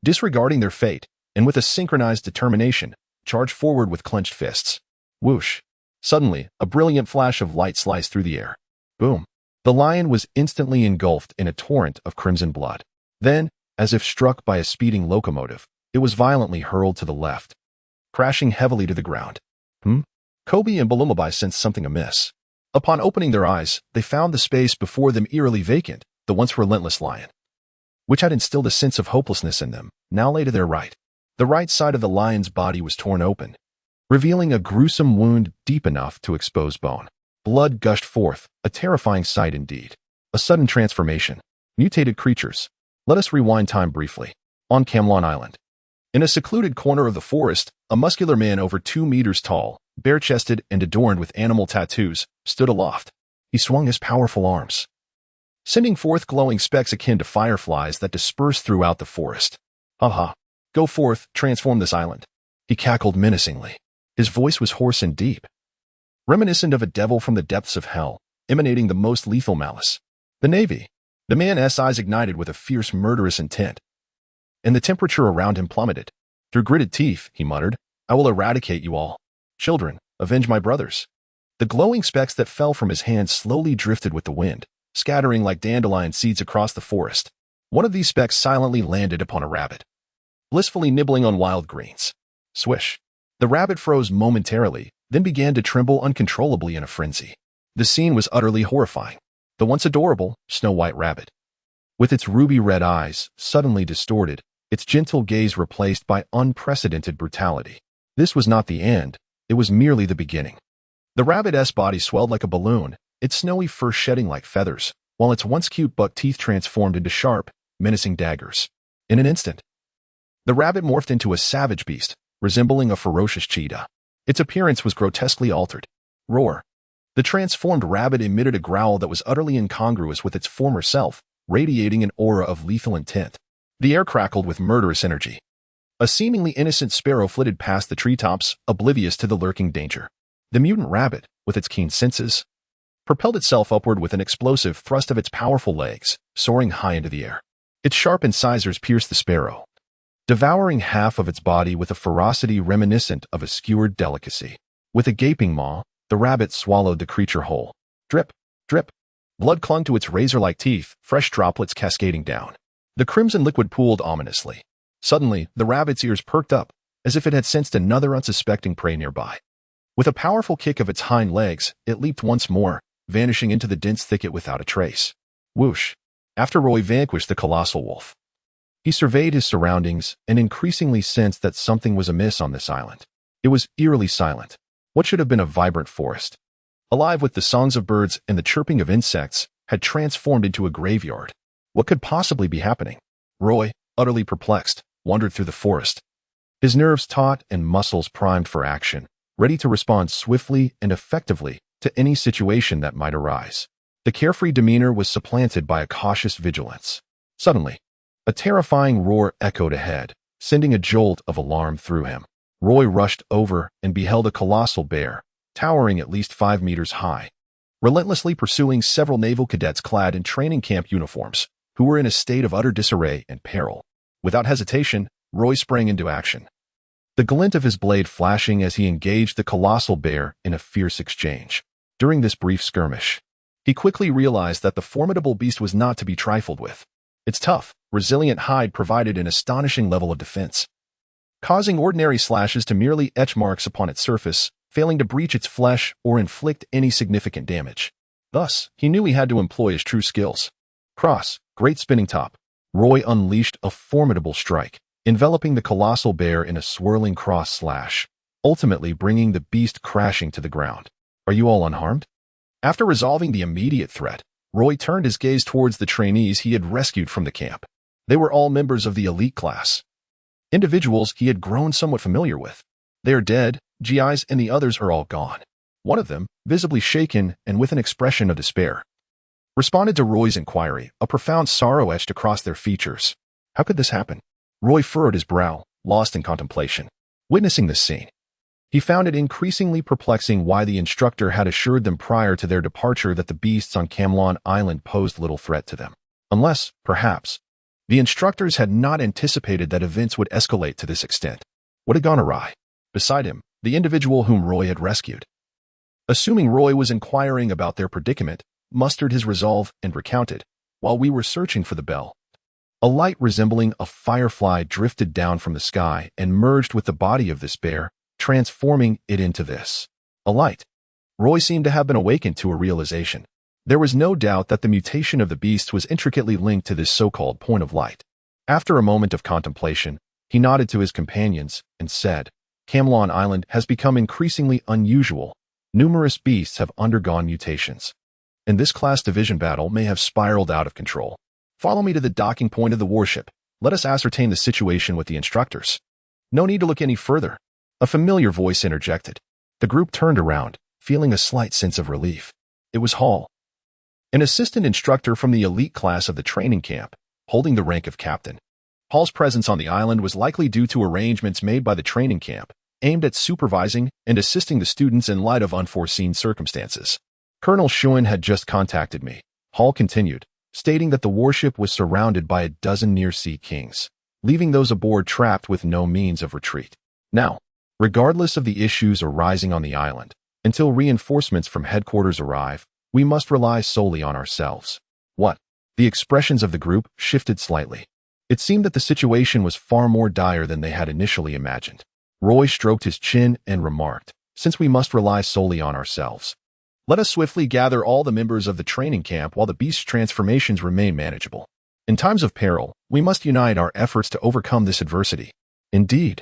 disregarding their fate, and with a synchronized determination, charged forward with clenched fists. Whoosh! Suddenly, a brilliant flash of light sliced through the air. Boom! The lion was instantly engulfed in a torrent of crimson blood. Then, as if struck by a speeding locomotive, it was violently hurled to the left, crashing heavily to the ground. Kobe and Balumabai sensed something amiss. Upon opening their eyes, they found the space before them eerily vacant. The once relentless lion, which had instilled a sense of hopelessness in them, now lay to their right. The right side of the lion's body was torn open, revealing a gruesome wound deep enough to expose bone. Blood gushed forth, a terrifying sight indeed. A sudden transformation. Mutated creatures. Let us rewind time briefly. On Camlon Island, in a secluded corner of the forest, a muscular man over 2 meters tall, bare-chested and adorned with animal tattoos, stood aloft. He swung his powerful arms, sending forth glowing specks akin to fireflies that dispersed throughout the forest. "Ha! Go forth, transform this island." He cackled menacingly. His voice was hoarse and deep, reminiscent of a devil from the depths of hell, emanating the most lethal malice. The Navy. The man's eyes ignited with a fierce, murderous intent, and the temperature around him plummeted. Through gritted teeth, he muttered, "I will eradicate you all. Children, avenge my brothers." The glowing specks that fell from his hands slowly drifted with the wind, scattering like dandelion seeds across the forest. One of these specks silently landed upon a rabbit, blissfully nibbling on wild greens. Swish! The rabbit froze momentarily, then began to tremble uncontrollably in a frenzy. The scene was utterly horrifying. The once adorable, snow-white rabbit, with its ruby-red eyes suddenly distorted, its gentle gaze replaced by unprecedented brutality. This was not the end, it was merely the beginning. The rabbit's body swelled like a balloon, its snowy fur shedding like feathers, while its once cute buck teeth transformed into sharp, menacing daggers. In an instant, the rabbit morphed into a savage beast, resembling a ferocious cheetah. Its appearance was grotesquely altered. Roar! The transformed rabbit emitted a growl that was utterly incongruous with its former self, radiating an aura of lethal intent. The air crackled with murderous energy. A seemingly innocent sparrow flitted past the treetops, oblivious to the lurking danger. The mutant rabbit, with its keen senses, propelled itself upward with an explosive thrust of its powerful legs, soaring high into the air. Its sharp incisors pierced the sparrow, devouring half of its body with a ferocity reminiscent of a skewered delicacy. With a gaping maw, the rabbit swallowed the creature whole. Drip, drip. Blood clung to its razor-like teeth, fresh droplets cascading down. The crimson liquid pooled ominously. Suddenly, the rabbit's ears perked up, as if it had sensed another unsuspecting prey nearby. With a powerful kick of its hind legs, it leaped once more, vanishing into the dense thicket without a trace. Whoosh! After Roy vanquished the colossal wolf, he surveyed his surroundings and increasingly sensed that something was amiss on this island. It was eerily silent. What should have been a vibrant forest, alive with the songs of birds and the chirping of insects, had transformed into a graveyard. What could possibly be happening? Roy, utterly perplexed, wandered through the forest, his nerves taut and muscles primed for action, ready to respond swiftly and effectively to any situation that might arise. The carefree demeanor was supplanted by a cautious vigilance. Suddenly, a terrifying roar echoed ahead, sending a jolt of alarm through him. Roy rushed over and beheld a colossal bear, towering at least 5 meters high, relentlessly pursuing several naval cadets clad in training camp uniforms, who were in a state of utter disarray and peril. Without hesitation, Roy sprang into action, the glint of his blade flashing as he engaged the colossal bear in a fierce exchange. During this brief skirmish, he quickly realized that the formidable beast was not to be trifled with. Its tough, resilient hide provided an astonishing level of defense, causing ordinary slashes to merely etch marks upon its surface, failing to breach its flesh or inflict any significant damage. Thus, he knew he had to employ his true skills. Cross, great spinning top. Roy unleashed a formidable strike, enveloping the colossal bear in a swirling cross slash, ultimately bringing the beast crashing to the ground. Are you all unharmed? After resolving the immediate threat, Roy turned his gaze towards the trainees he had rescued from the camp. They were all members of the elite class, individuals he had grown somewhat familiar with. They are dead, GIs, and the others are all gone. One of them, visibly shaken and with an expression of despair, responded to Roy's inquiry, a profound sorrow etched across their features. How could this happen? Roy furrowed his brow, lost in contemplation. Witnessing this scene, he found it increasingly perplexing why the instructor had assured them prior to their departure that the beasts on Camlon Island posed little threat to them. Unless, perhaps, the instructors had not anticipated that events would escalate to this extent. What had gone awry? Beside him, the individual whom Roy had rescued, assuming Roy was inquiring about their predicament, mustered his resolve and recounted. While we were searching for the bell, a light resembling a firefly drifted down from the sky and merged with the body of this bear, transforming it into this. A light. Roy seemed to have been awakened to a realization. There was no doubt that the mutation of the beast was intricately linked to this so-called point of light. After a moment of contemplation, he nodded to his companions and said, Camlon Island has become increasingly unusual. Numerous beasts have undergone mutations, and this class division battle may have spiraled out of control. Follow me to the docking point of the warship. Let us ascertain the situation with the instructors. No need to look any further. A familiar voice interjected. The group turned around, feeling a slight sense of relief. It was Hall, an assistant instructor from the elite class of the training camp, holding the rank of captain. Hall's presence on the island was likely due to arrangements made by the training camp, aimed at supervising and assisting the students in light of unforeseen circumstances. Colonel Schuen had just contacted me, Hall continued, stating that the warship was surrounded by a dozen near-sea kings, leaving those aboard trapped with no means of retreat. Now, regardless of the issues arising on the island, until reinforcements from headquarters arrive, we must rely solely on ourselves. What? The expressions of the group shifted slightly. It seemed that the situation was far more dire than they had initially imagined. Roy stroked his chin and remarked, since we must rely solely on ourselves, let us swiftly gather all the members of the training camp while the beast's transformations remain manageable. In times of peril, we must unite our efforts to overcome this adversity. Indeed,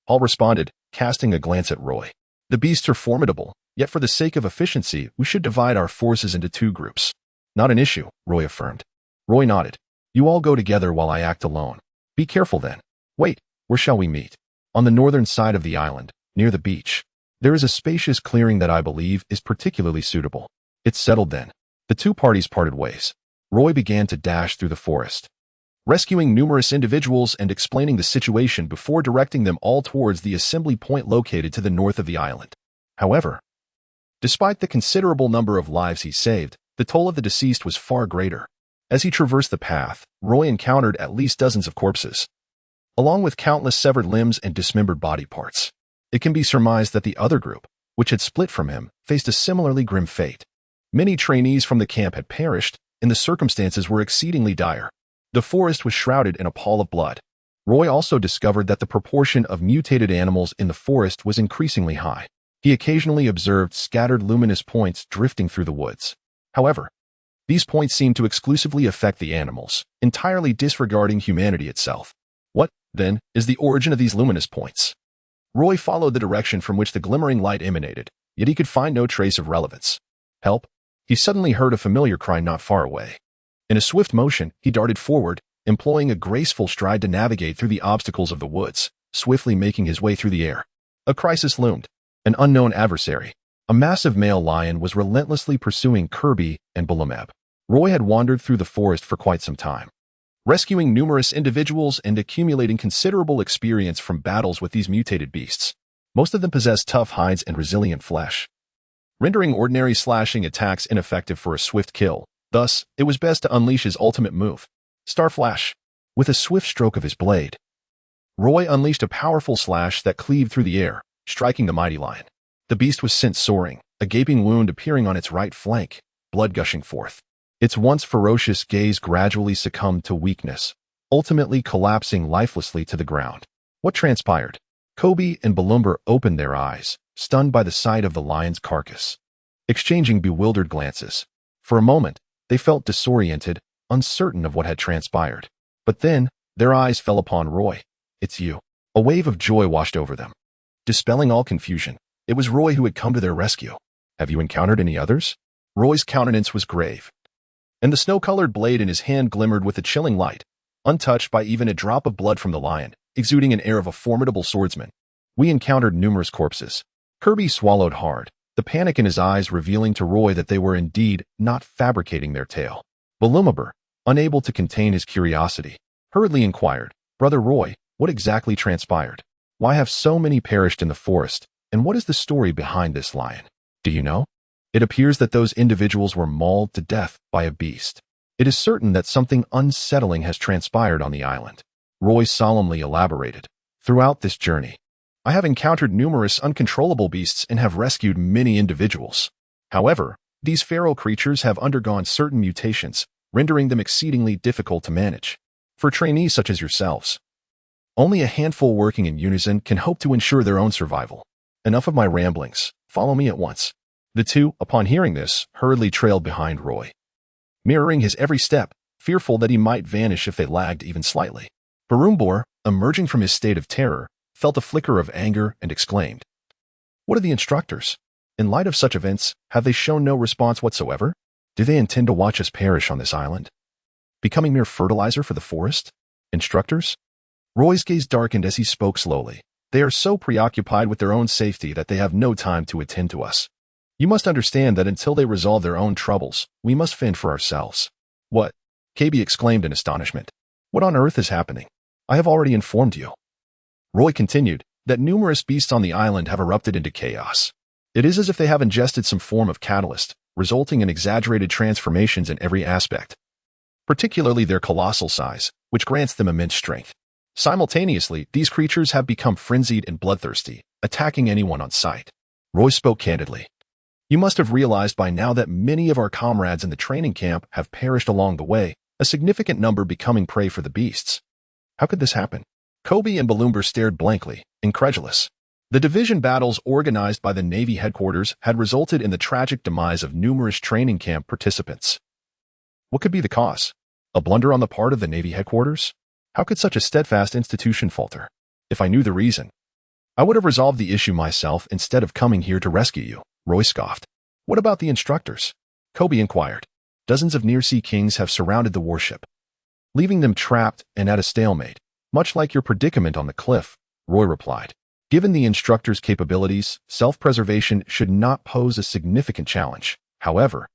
Hall responded, casting a glance at Roy. The beasts are formidable, yet for the sake of efficiency, we should divide our forces into 2 groups. Not an issue, Roy affirmed. Roy nodded. You all go together while I act alone. Be careful then. Wait, where shall we meet? On the northern side of the island, near the beach. There is a spacious clearing that I believe is particularly suitable. It's settled then. The 2 parties parted ways. Roy began to dash through the forest, rescuing numerous individuals and explaining the situation before directing them all towards the assembly point located to the north of the island. However, despite the considerable number of lives he saved, the toll of the deceased was far greater. As he traversed the path, Roy encountered at least dozens of corpses, along with countless severed limbs and dismembered body parts. It can be surmised that the other group, which had split from him, faced a similarly grim fate. Many trainees from the camp had perished, and the circumstances were exceedingly dire. The forest was shrouded in a pall of blood. Roy also discovered that the proportion of mutated animals in the forest was increasingly high. He occasionally observed scattered luminous points drifting through the woods. However, these points seemed to exclusively affect the animals, entirely disregarding humanity itself. What, then, is the origin of these luminous points? Roy followed the direction from which the glimmering light emanated, yet he could find no trace of relevance. Help! He suddenly heard a familiar cry not far away. In a swift motion, he darted forward, employing a graceful stride to navigate through the obstacles of the woods, swiftly making his way through the air. A crisis loomed. An unknown adversary, a massive male lion, was relentlessly pursuing Kirby and Bulameb. Roy had wandered through the forest for quite some time, rescuing numerous individuals and accumulating considerable experience from battles with these mutated beasts. Most of them possess tough hides and resilient flesh, rendering ordinary slashing attacks ineffective for a swift kill. Thus, it was best to unleash his ultimate move, Star Flash. With a swift stroke of his blade, Roy unleashed a powerful slash that cleaved through the air, striking the mighty lion. The beast was sent soaring, a gaping wound appearing on its right flank, blood gushing forth. Its once ferocious gaze gradually succumbed to weakness, ultimately collapsing lifelessly to the ground. What transpired? Kobe and Balumber opened their eyes, stunned by the sight of the lion's carcass, exchanging bewildered glances. For a moment, they felt disoriented, uncertain of what had transpired. But then, their eyes fell upon Roy. "It's you." A wave of joy washed over them, dispelling all confusion. It was Roy who had come to their rescue. "Have you encountered any others?" Roy's countenance was grave, and the snow-colored blade in his hand glimmered with a chilling light, untouched by even a drop of blood from the lion, exuding an air of a formidable swordsman. "We encountered numerous corpses." Kirby swallowed hard, the panic in his eyes revealing to Roy that they were indeed not fabricating their tale. Balumber, unable to contain his curiosity, hurriedly inquired, "Brother Roy, what exactly transpired? Why have so many perished in the forest, and what is the story behind this lion? Do you know?" It appears that those individuals were mauled to death by a beast. It is certain that something unsettling has transpired on the island. Roy solemnly elaborated. "Throughout this journey, I have encountered numerous uncontrollable beasts and have rescued many individuals. However, these feral creatures have undergone certain mutations, rendering them exceedingly difficult to manage. For trainees such as yourselves, only a handful working in unison can hope to ensure their own survival. Enough of my ramblings. Follow me at once." The two, upon hearing this, hurriedly trailed behind Roy, mirroring his every step, fearful that he might vanish if they lagged even slightly. Barumbor, emerging from his state of terror, felt a flicker of anger and exclaimed, "What are the instructors? In light of such events, have they shown no response whatsoever? Do they intend to watch us perish on this island, becoming mere fertilizer for the forest? Instructors?" Roy's gaze darkened as he spoke slowly. "They are so preoccupied with their own safety that they have no time to attend to us. You must understand that until they resolve their own troubles, we must fend for ourselves." "What?" KB exclaimed in astonishment. "What on earth is happening?" "I have already informed you," Roy continued, "that numerous beasts on the island have erupted into chaos. It is as if they have ingested some form of catalyst, resulting in exaggerated transformations in every aspect, particularly their colossal size, which grants them immense strength. Simultaneously, these creatures have become frenzied and bloodthirsty, attacking anyone on sight." Roy spoke candidly. "You must have realized by now that many of our comrades in the training camp have perished along the way, a significant number becoming prey for the beasts. How could this happen?" Kobe and Balumber stared blankly, incredulous. The division battles organized by the Navy headquarters had resulted in the tragic demise of numerous training camp participants. What could be the cause? A blunder on the part of the Navy headquarters? How could such a steadfast institution falter? If I knew the reason, I would have resolved the issue myself instead of coming here to rescue you," Roy scoffed. "What about the instructors?" Kobe inquired. "Dozens of near-sea kings have surrounded the warship, leaving them trapped and at a stalemate, much like your predicament on the cliff," Roy replied. "Given the instructors' capabilities, self-preservation should not pose a significant challenge. However,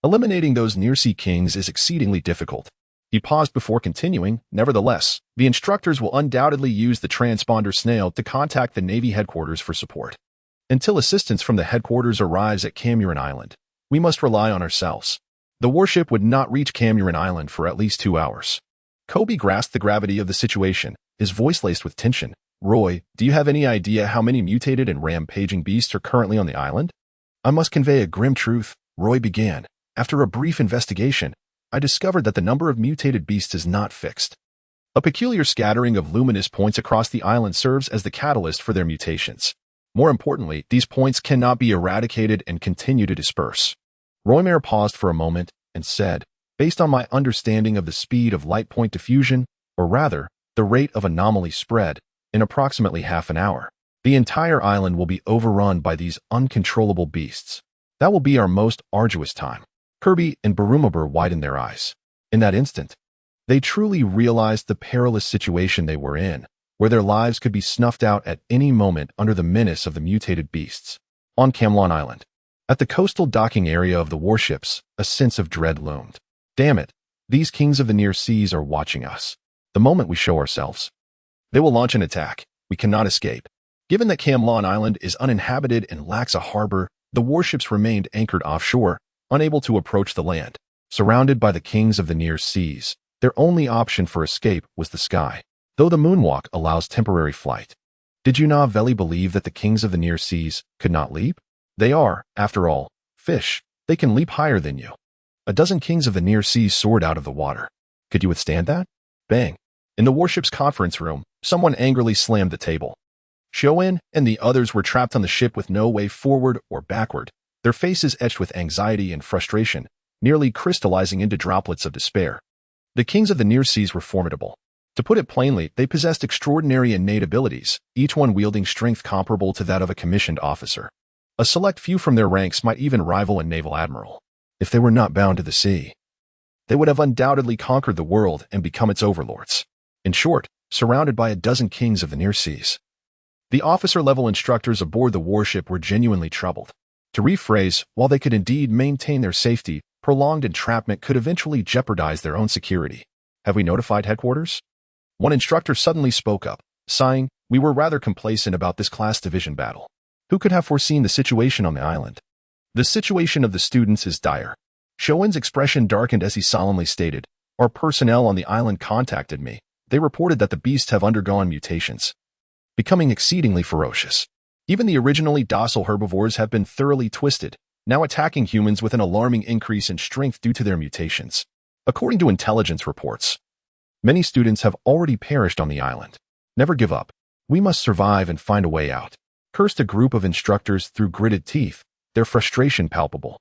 eliminating those near-sea kings is exceedingly difficult." He paused before continuing. "Nevertheless, the instructors will undoubtedly use the transponder snail to contact the Navy headquarters for support. Until assistance from the headquarters arrives at Camuran Island, we must rely on ourselves. The warship would not reach Camuran Island for at least 2 hours." Kobe grasped the gravity of the situation, his voice laced with tension. "Roy, do you have any idea how many mutated and rampaging beasts are currently on the island?" "I must convey a grim truth," Roy began. "After a brief investigation, I discovered that the number of mutated beasts is not fixed. A peculiar scattering of luminous points across the island serves as the catalyst for their mutations. More importantly, these points cannot be eradicated and continue to disperse." Roymare paused for a moment and said, "Based on my understanding of the speed of light point diffusion, or rather, the rate of anomaly spread, in approximately half an hour, the entire island will be overrun by these uncontrollable beasts. That will be our most arduous time." Kirby and Barumbur widened their eyes. In that instant, they truly realized the perilous situation they were in, where their lives could be snuffed out at any moment under the menace of the mutated beasts. On Camlon Island, at the coastal docking area of the warships, a sense of dread loomed. "Damn it, These kings of the near seas are watching us. The moment we show ourselves, they will launch an attack. We cannot escape. Given that Camlon Island is uninhabited and lacks a harbor, the warships remained anchored offshore, unable to approach the land. Surrounded by the kings of the near seas, their only option for escape was the sky, though the moonwalk allows temporary flight. Did you not really believe that the kings of the near seas could not leap? They are, after all, fish. They can leap higher than you. A dozen kings of the near seas soared out of the water. Could you withstand that? Bang! In the warship's conference room, someone angrily slammed the table. Xiaoyan and the others were trapped on the ship with no way forward or backward, their faces etched with anxiety and frustration, nearly crystallizing into droplets of despair. The kings of the near seas were formidable. To put it plainly, they possessed extraordinary innate abilities, each one wielding strength comparable to that of a commissioned officer. A select few from their ranks might even rival a naval admiral. If they were not bound to the sea, they would have undoubtedly conquered the world and become its overlords. In short, surrounded by a dozen kings of the near seas. The officer-level instructors aboard the warship were genuinely troubled. To rephrase, while they could indeed maintain their safety, prolonged entrapment could eventually jeopardize their own security. Have we notified headquarters? One instructor suddenly spoke up, sighing, "We were rather complacent about this class division battle. Who could have foreseen the situation on the island? The situation of the students is dire." Xiaoyan's expression darkened as he solemnly stated, "Our personnel on the island contacted me. They reported that the beasts have undergone mutations, becoming exceedingly ferocious. Even the originally docile herbivores have been thoroughly twisted, now attacking humans with an alarming increase in strength due to their mutations. According to intelligence reports, many students have already perished on the island. Never give up. We must survive and find a way out," cursed a group of instructors through gritted teeth, their frustration palpable.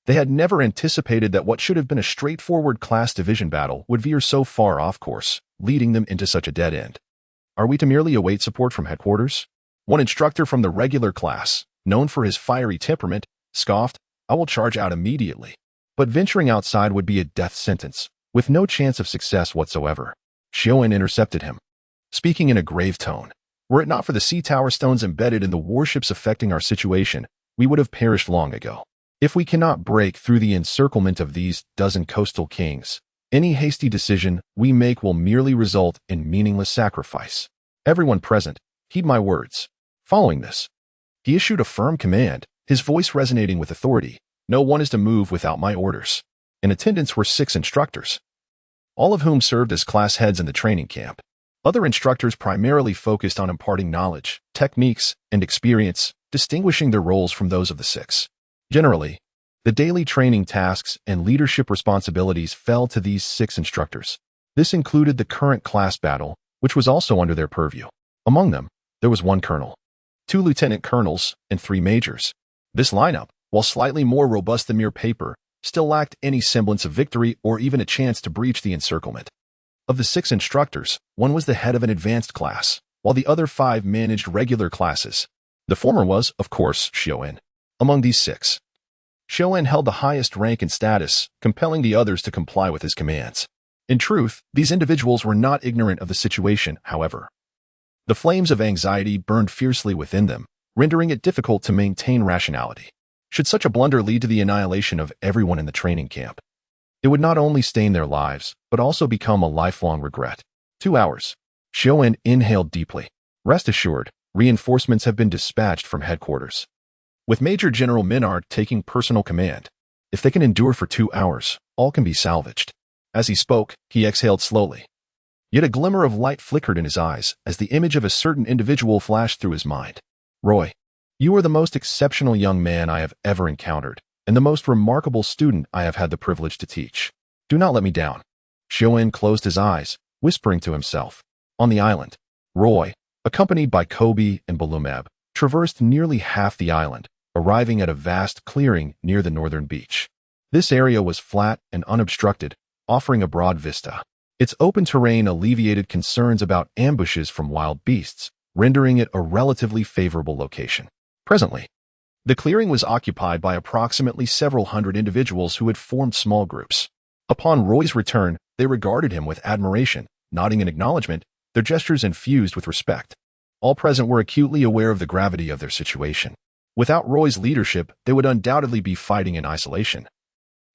They had never anticipated that what should have been a straightforward class division battle would veer so far off course, leading them into such a dead end. Are we to merely await support from headquarters? One instructor from the regular class, known for his fiery temperament, scoffed, "I will charge out immediately." But venturing outside would be a death sentence, with no chance of success whatsoever. Xiaoyan intercepted him, speaking in a grave tone. "Were it not for the sea tower stones embedded in the warships affecting our situation, we would have perished long ago. If we cannot break through the encirclement of these dozen coastal kings, any hasty decision we make will merely result in meaningless sacrifice. Everyone present, heed my words." Following this, he issued a firm command, his voice resonating with authority. "No one is to move without my orders." In attendance were 6 instructors, all of whom served as class heads in the training camp. Other instructors primarily focused on imparting knowledge, techniques, and experience, distinguishing their roles from those of the 6. Generally, the daily training tasks and leadership responsibilities fell to these 6 instructors. This included the current class battle, which was also under their purview. Among them, there was 1 colonel, 2 lieutenant colonels, and 3 majors. This lineup, while slightly more robust than mere paper, still lacked any semblance of victory or even a chance to breach the encirclement. Of the 6 instructors, 1 was the head of an advanced class, while the other 5 managed regular classes. The former was, of course, Xiaoyan. Among these 6, Xiaoyan held the highest rank and status, compelling the others to comply with his commands. In truth, these individuals were not ignorant of the situation, however. The flames of anxiety burned fiercely within them, rendering it difficult to maintain rationality. Should such a blunder lead to the annihilation of everyone in the training camp, it would not only stain their lives, but also become a lifelong regret. 2 hours. Xiaoyan inhaled deeply. Rest assured, reinforcements have been dispatched from headquarters, with Major General Minard taking personal command. If they can endure for 2 hours, all can be salvaged. As he spoke, he exhaled slowly. Yet a glimmer of light flickered in his eyes as the image of a certain individual flashed through his mind. "Roy, you are the most exceptional young man I have ever encountered, and the most remarkable student I have had the privilege to teach. Do not let me down." Xiaoyan closed his eyes, whispering to himself. On the island, Roy, accompanied by Kobe and Balumeb, traversed nearly half the island, arriving at a vast clearing near the northern beach. This area was flat and unobstructed, offering a broad vista. Its open terrain alleviated concerns about ambushes from wild beasts, rendering it a relatively favorable location. Presently, the clearing was occupied by approximately several hundred individuals who had formed small groups. Upon Roy's return, they regarded him with admiration, nodding in acknowledgement, their gestures infused with respect. All present were acutely aware of the gravity of their situation. Without Roy's leadership, they would undoubtedly be fighting in isolation.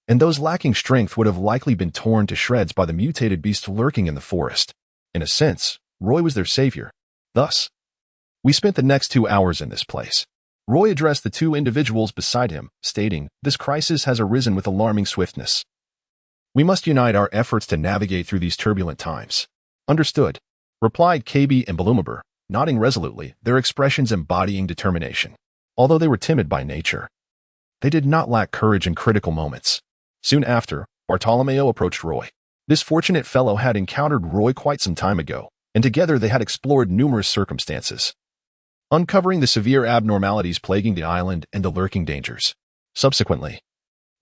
and those lacking strength would have likely been torn to shreds by the mutated beasts lurking in the forest. In a sense, Roy was their savior. Thus, we spent the next 2 hours in this place. Roy addressed the two individuals beside him, stating, "This crisis has arisen with alarming swiftness. We must unite our efforts to navigate through these turbulent times." "Understood," replied KB and Balumabur, nodding resolutely, their expressions embodying determination. Although they were timid by nature, they did not lack courage in critical moments. Soon after, Bartolomeo approached Roy. This fortunate fellow had encountered Roy quite some time ago, and together they had explored numerous circumstances, uncovering the severe abnormalities plaguing the island and the lurking dangers. Subsequently,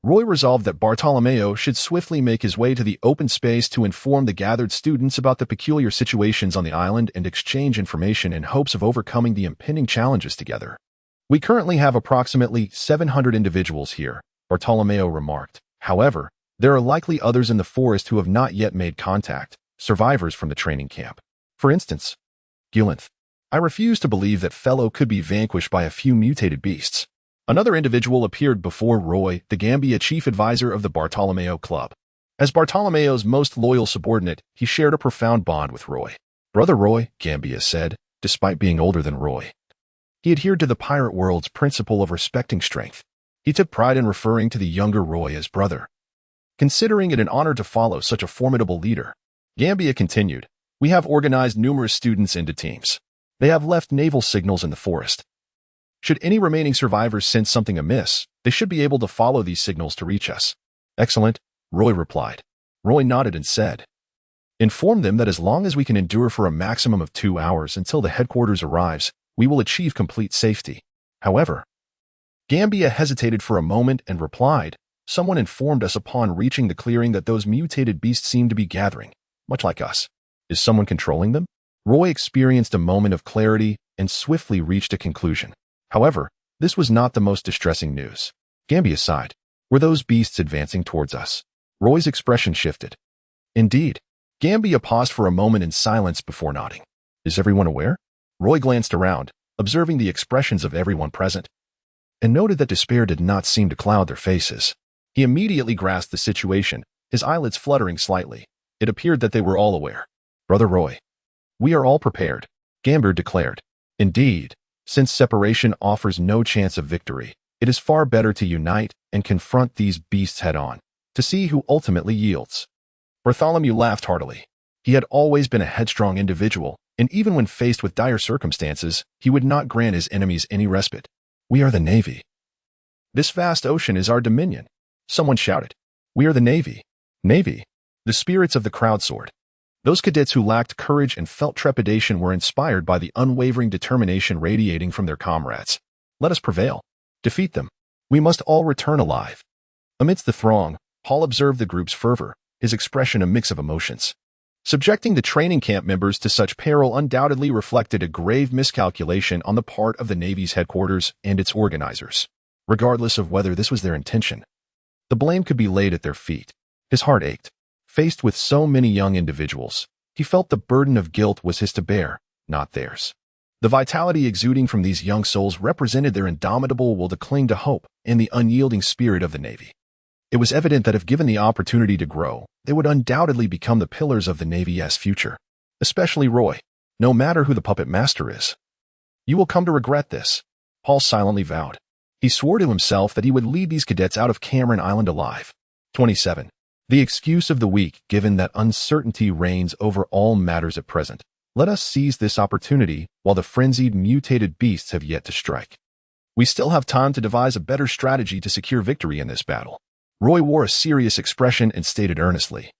Roy resolved that Bartolomeo should swiftly make his way to the open space to inform the gathered students about the peculiar situations on the island and exchange information in hopes of overcoming the impending challenges together. "We currently have approximately 700 individuals here," Bartolomeo remarked. "However, there are likely others in the forest who have not yet made contact, survivors from the training camp. For instance, Gilinth. I refuse to believe that fellow could be vanquished by a few mutated beasts." Another individual appeared before Roy, the Gambia chief advisor of the Bartolomeo Club. As Bartolomeo's most loyal subordinate, he shared a profound bond with Roy. "Brother Roy," Gambia said, despite being older than Roy. He adhered to the pirate world's principle of respecting strength. He took pride in referring to the younger Roy as brother, considering it an honor to follow such a formidable leader. Gambia continued, "We have organized numerous students into teams. They have left naval signals in the forest. Should any remaining survivors sense something amiss, they should be able to follow these signals to reach us." "Excellent," Roy replied. Roy nodded and said, "Inform them that as long as we can endure for a maximum of 2 hours until the headquarters arrives, we will achieve complete safety." However, Gambia hesitated for a moment and replied, "Someone informed us upon reaching the clearing that those mutated beasts seem to be gathering, much like us. Is someone controlling them?" Roy experienced a moment of clarity and swiftly reached a conclusion. However, this was not the most distressing news. Gambia sighed. "Were those beasts advancing towards us?" Roy's expression shifted. "Indeed." Gambia paused for a moment in silence before nodding. "Is everyone aware?" Roy glanced around, observing the expressions of everyone present, and noted that despair did not seem to cloud their faces. He immediately grasped the situation, his eyelids fluttering slightly. It appeared that they were all aware. "Brother Roy, we are all prepared," Gambir declared. "Indeed, since separation offers no chance of victory, it is far better to unite and confront these beasts head-on, to see who ultimately yields." Bartholomew laughed heartily. He had always been a headstrong individual, and even when faced with dire circumstances, he would not grant his enemies any respite. "We are the Navy. This vast ocean is our dominion," someone shouted. "We are the Navy." Navy. The spirits of the crowd soared. Those cadets who lacked courage and felt trepidation were inspired by the unwavering determination radiating from their comrades. "Let us prevail. Defeat them. We must all return alive." Amidst the throng, Paul observed the group's fervor, his expression a mix of emotions. Subjecting the training camp members to such peril undoubtedly reflected a grave miscalculation on the part of the Navy's headquarters and its organizers. Regardless of whether this was their intention, the blame could be laid at their feet. His heart ached. Faced with so many young individuals, he felt the burden of guilt was his to bear, not theirs. The vitality exuding from these young souls represented their indomitable will to cling to hope and the unyielding spirit of the Navy. It was evident that if given the opportunity to grow, they would undoubtedly become the pillars of the Navy's future. Especially Roy, no matter who the puppet master is. "You will come to regret this," Paul silently vowed. He swore to himself that he would lead these cadets out of Cameron Island alive. 27. The excuse of the week. Given that uncertainty reigns over all matters at present, let us seize this opportunity while the frenzied mutated beasts have yet to strike. We still have time to devise a better strategy to secure victory in this battle. Roy wore a serious expression and stated earnestly,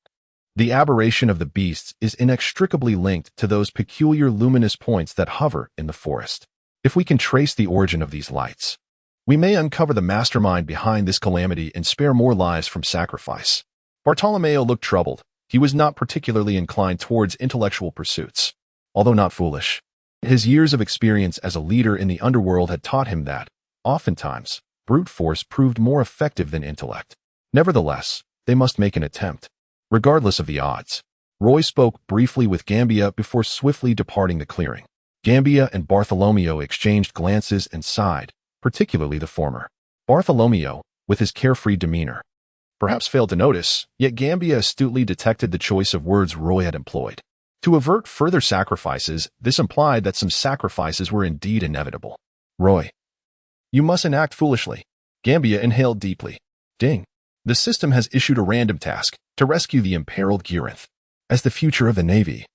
"The aberration of the beasts is inextricably linked to those peculiar luminous points that hover in the forest. If we can trace the origin of these lights, we may uncover the mastermind behind this calamity and spare more lives from sacrifice." Bartolomeo looked troubled. He was not particularly inclined towards intellectual pursuits. Although not foolish, his years of experience as a leader in the underworld had taught him that, oftentimes, brute force proved more effective than intellect. Nevertheless, they must make an attempt, regardless of the odds. Roy spoke briefly with Gambia before swiftly departing the clearing. Gambia and Bartholomew exchanged glances and sighed, particularly the former. Bartholomew, with his carefree demeanor, perhaps failed to notice, yet Gambia astutely detected the choice of words Roy had employed. To avert further sacrifices, this implied that some sacrifices were indeed inevitable. Roy, you mustn't act foolishly. Gambia inhaled deeply. Ding. The system has issued a random task to rescue the imperiled Girinth. As the future of the Navy,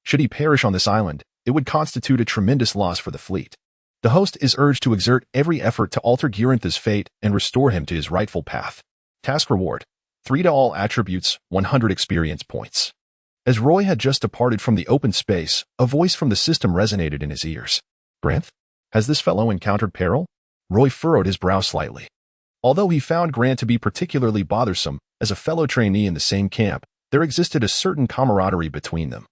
should he perish on this island, it would constitute a tremendous loss for the fleet. The host is urged to exert every effort to alter Girinth's fate and restore him to his rightful path. Task reward: 3 to all attributes, 100 experience points. As Roy had just departed from the open space, a voice from the system resonated in his ears. Granth? Has this fellow encountered peril? Roy furrowed his brow slightly. Although he found Grant to be particularly bothersome, as a fellow trainee in the same camp, there existed a certain camaraderie between them,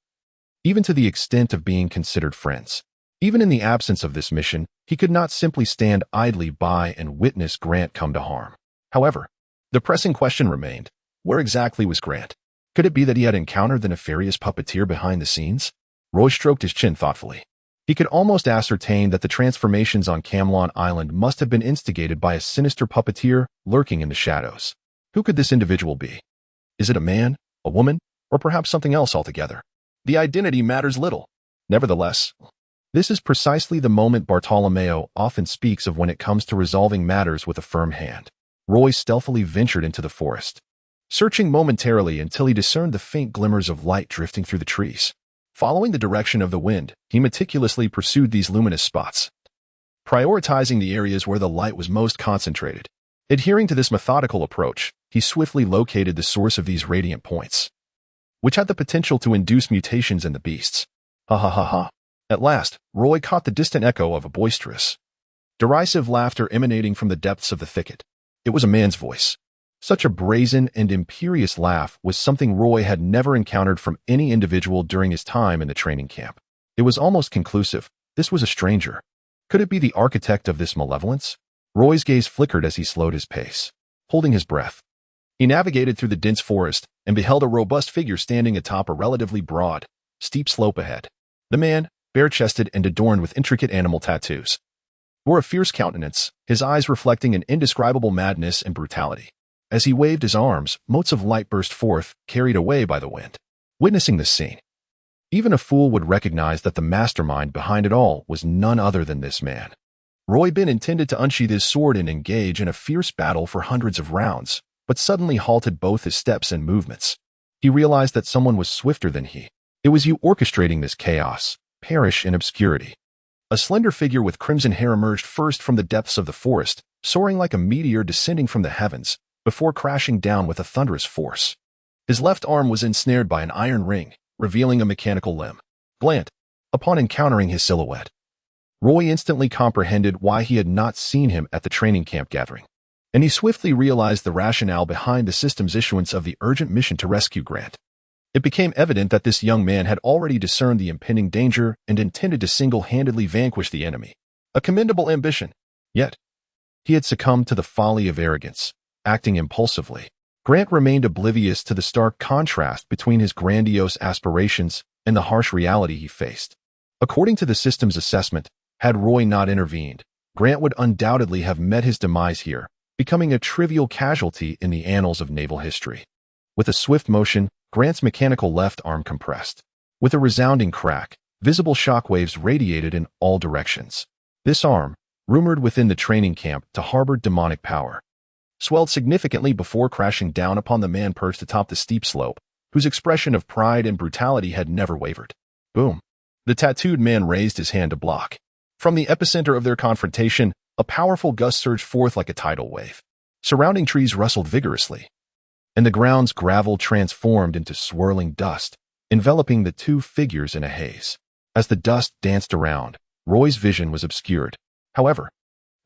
even to the extent of being considered friends. Even in the absence of this mission, he could not simply stand idly by and witness Grant come to harm. However, the pressing question remained: where exactly was Grant? Could it be that he had encountered the nefarious puppeteer behind the scenes? Roy stroked his chin thoughtfully. He could almost ascertain that the transformations on Camlon Island must have been instigated by a sinister puppeteer lurking in the shadows. Who could this individual be? Is it a man, a woman, or perhaps something else altogether? The identity matters little. Nevertheless, this is precisely the moment Bartolomeo often speaks of when it comes to resolving matters with a firm hand. Roy stealthily ventured into the forest, searching momentarily until he discerned the faint glimmers of light drifting through the trees. Following the direction of the wind, he meticulously pursued these luminous spots, prioritizing the areas where the light was most concentrated. Adhering to this methodical approach, he swiftly located the source of these radiant points, which had the potential to induce mutations in the beasts. Ha ha ha ha. At last, Roy caught the distant echo of a boisterous, derisive laughter emanating from the depths of the thicket. It was a man's voice. Such a brazen and imperious laugh was something Roy had never encountered from any individual during his time in the training camp. It was almost conclusive. This was a stranger. Could it be the architect of this malevolence? Roy's gaze flickered as he slowed his pace, holding his breath. He navigated through the dense forest and beheld a robust figure standing atop a relatively broad, steep slope ahead. The man, bare-chested and adorned with intricate animal tattoos, bore a fierce countenance, his eyes reflecting an indescribable madness and brutality. As he waved his arms, motes of light burst forth, carried away by the wind. Witnessing this scene, even a fool would recognize that the mastermind behind it all was none other than this man. Roy Bin intended to unsheath his sword and engage in a fierce battle for hundreds of rounds, but suddenly halted both his steps and movements. He realized that someone was swifter than he. It was you orchestrating this chaos. Perish in obscurity. A slender figure with crimson hair emerged first from the depths of the forest, soaring like a meteor descending from the heavens, before crashing down with a thunderous force. His left arm was ensnared by an iron ring, revealing a mechanical limb. Glant. Upon encountering his silhouette, Roy instantly comprehended why he had not seen him at the training camp gathering, and he swiftly realized the rationale behind the system's issuance of the urgent mission to rescue Grant. It became evident that this young man had already discerned the impending danger and intended to single-handedly vanquish the enemy. A commendable ambition. Yet, he had succumbed to the folly of arrogance, acting impulsively. Grant remained oblivious to the stark contrast between his grandiose aspirations and the harsh reality he faced. According to the system's assessment, had Roy not intervened, Grant would undoubtedly have met his demise here, becoming a trivial casualty in the annals of naval history. With a swift motion, Grant's mechanical left arm compressed. With a resounding crack, visible shockwaves radiated in all directions. This arm, rumored within the training camp to harbor demonic power, swelled significantly before crashing down upon the man perched atop the steep slope, whose expression of pride and brutality had never wavered. Boom. The tattooed man raised his hand to block. From the epicenter of their confrontation, a powerful gust surged forth like a tidal wave. Surrounding trees rustled vigorously, and the ground's gravel transformed into swirling dust, enveloping the two figures in a haze. As the dust danced around, Roy's vision was obscured. However,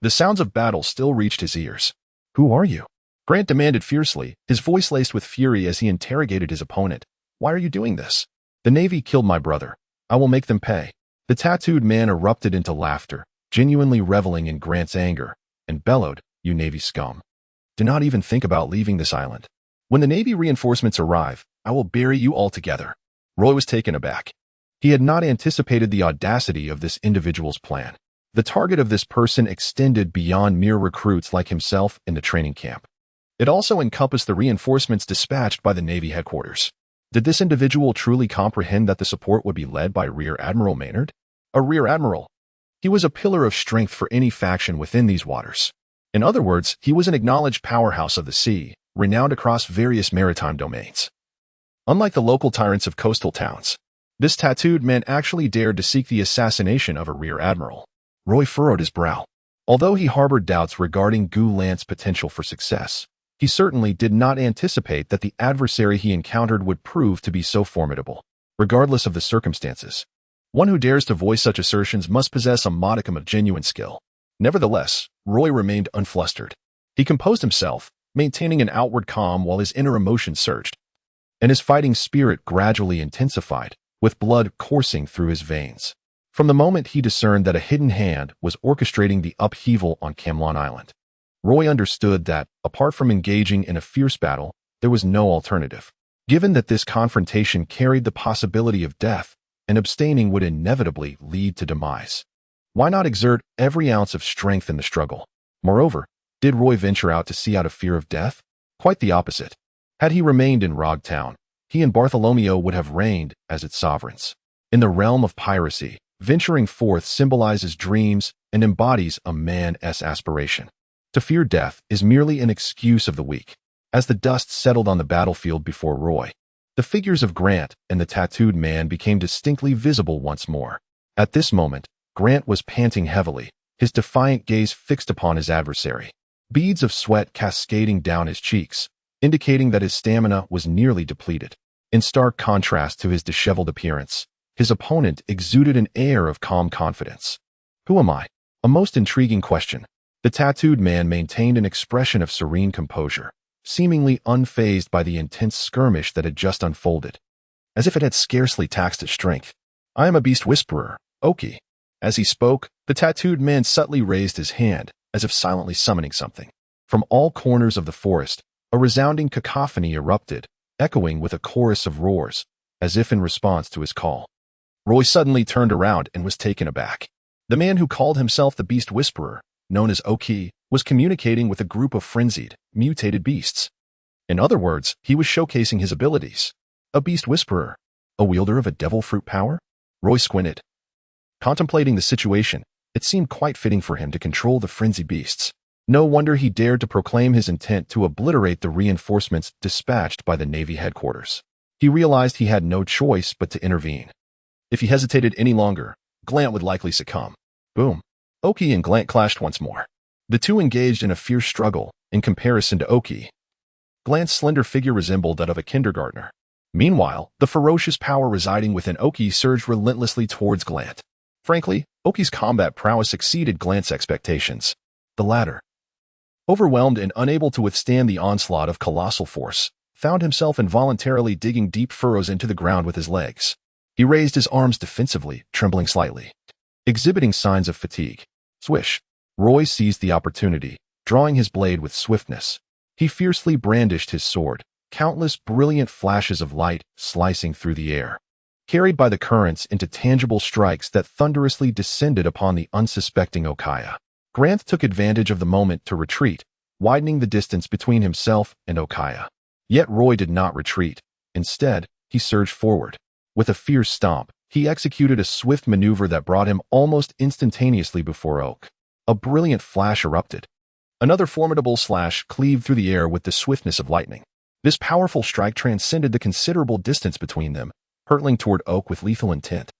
the sounds of battle still reached his ears. "Who are you?" Grant demanded fiercely, his voice laced with fury as he interrogated his opponent. "Why are you doing this?" "The Navy killed my brother. I will make them pay." The tattooed man erupted into laughter, genuinely reveling in Grant's anger, and bellowed, "You Navy scum. Do not even think about leaving this island. When the Navy reinforcements arrive, I will bury you all together." Roy was taken aback. He had not anticipated the audacity of this individual's plan. The target of this person extended beyond mere recruits like himself in the training camp. It also encompassed the reinforcements dispatched by the Navy headquarters. Did this individual truly comprehend that the support would be led by Rear Admiral Maynard? A Rear Admiral. He was a pillar of strength for any faction within these waters. In other words, he was an acknowledged powerhouse of the sea, renowned across various maritime domains. Unlike the local tyrants of coastal towns, this tattooed man actually dared to seek the assassination of a Rear Admiral. Roy furrowed his brow. Although he harbored doubts regarding Gu Lant's potential for success, he certainly did not anticipate that the adversary he encountered would prove to be so formidable. Regardless of the circumstances, one who dares to voice such assertions must possess a modicum of genuine skill. Nevertheless, Roy remained unflustered. He composed himself, maintaining an outward calm while his inner emotions surged, and his fighting spirit gradually intensified, with blood coursing through his veins. From the moment he discerned that a hidden hand was orchestrating the upheaval on Camlon Island, Roy understood that, apart from engaging in a fierce battle, there was no alternative. Given that this confrontation carried the possibility of death, and abstaining would inevitably lead to demise, why not exert every ounce of strength in the struggle? Moreover, did Roy venture out to sea out of fear of death? Quite the opposite. Had he remained in Rog Town, he and Bartholomew would have reigned as its sovereigns. In the realm of piracy, venturing forth symbolizes dreams and embodies a man's aspiration. To fear death is merely an excuse of the weak. As the dust settled on the battlefield before Roy, the figures of Grant and the tattooed man became distinctly visible once more. At this moment, Grant was panting heavily, his defiant gaze fixed upon his adversary. Beads of sweat cascading down his cheeks, indicating that his stamina was nearly depleted. In stark contrast to his disheveled appearance, his opponent exuded an air of calm confidence. Who am I? A most intriguing question. The tattooed man maintained an expression of serene composure, seemingly unfazed by the intense skirmish that had just unfolded, as if it had scarcely taxed his strength. I am a beast whisperer, Oki. As he spoke, the tattooed man subtly raised his hand, as if silently summoning something. From all corners of the forest, a resounding cacophony erupted, echoing with a chorus of roars, as if in response to his call. Roy suddenly turned around and was taken aback. The man who called himself the Beast Whisperer, known as Oki, was communicating with a group of frenzied, mutated beasts. In other words, he was showcasing his abilities. A Beast Whisperer, a wielder of a devil fruit power? Roy squinted. Contemplating the situation, it seemed quite fitting for him to control the frenzied beasts. No wonder he dared to proclaim his intent to obliterate the reinforcements dispatched by the Navy headquarters. He realized he had no choice but to intervene. If he hesitated any longer, Glant would likely succumb. Boom. Oki and Glant clashed once more. The two engaged in a fierce struggle. In comparison to Oki, Glant's slender figure resembled that of a kindergartner. Meanwhile, the ferocious power residing within Oki surged relentlessly towards Glant. Frankly, Oki's combat prowess exceeded Glant's expectations. The latter, overwhelmed and unable to withstand the onslaught of colossal force, found himself involuntarily digging deep furrows into the ground with his legs. He raised his arms defensively, trembling slightly, exhibiting signs of fatigue. Swish. Roy seized the opportunity, drawing his blade with swiftness. He fiercely brandished his sword, countless brilliant flashes of light slicing through the air, carried by the currents into tangible strikes that thunderously descended upon the unsuspecting Okaya. Grant took advantage of the moment to retreat, widening the distance between himself and Okaya. Yet Roy did not retreat. Instead, he surged forward. With a fierce stomp, he executed a swift maneuver that brought him almost instantaneously before Oak. A brilliant flash erupted. Another formidable slash cleaved through the air with the swiftness of lightning. This powerful strike transcended the considerable distance between them, hurtling toward Oak with lethal intent.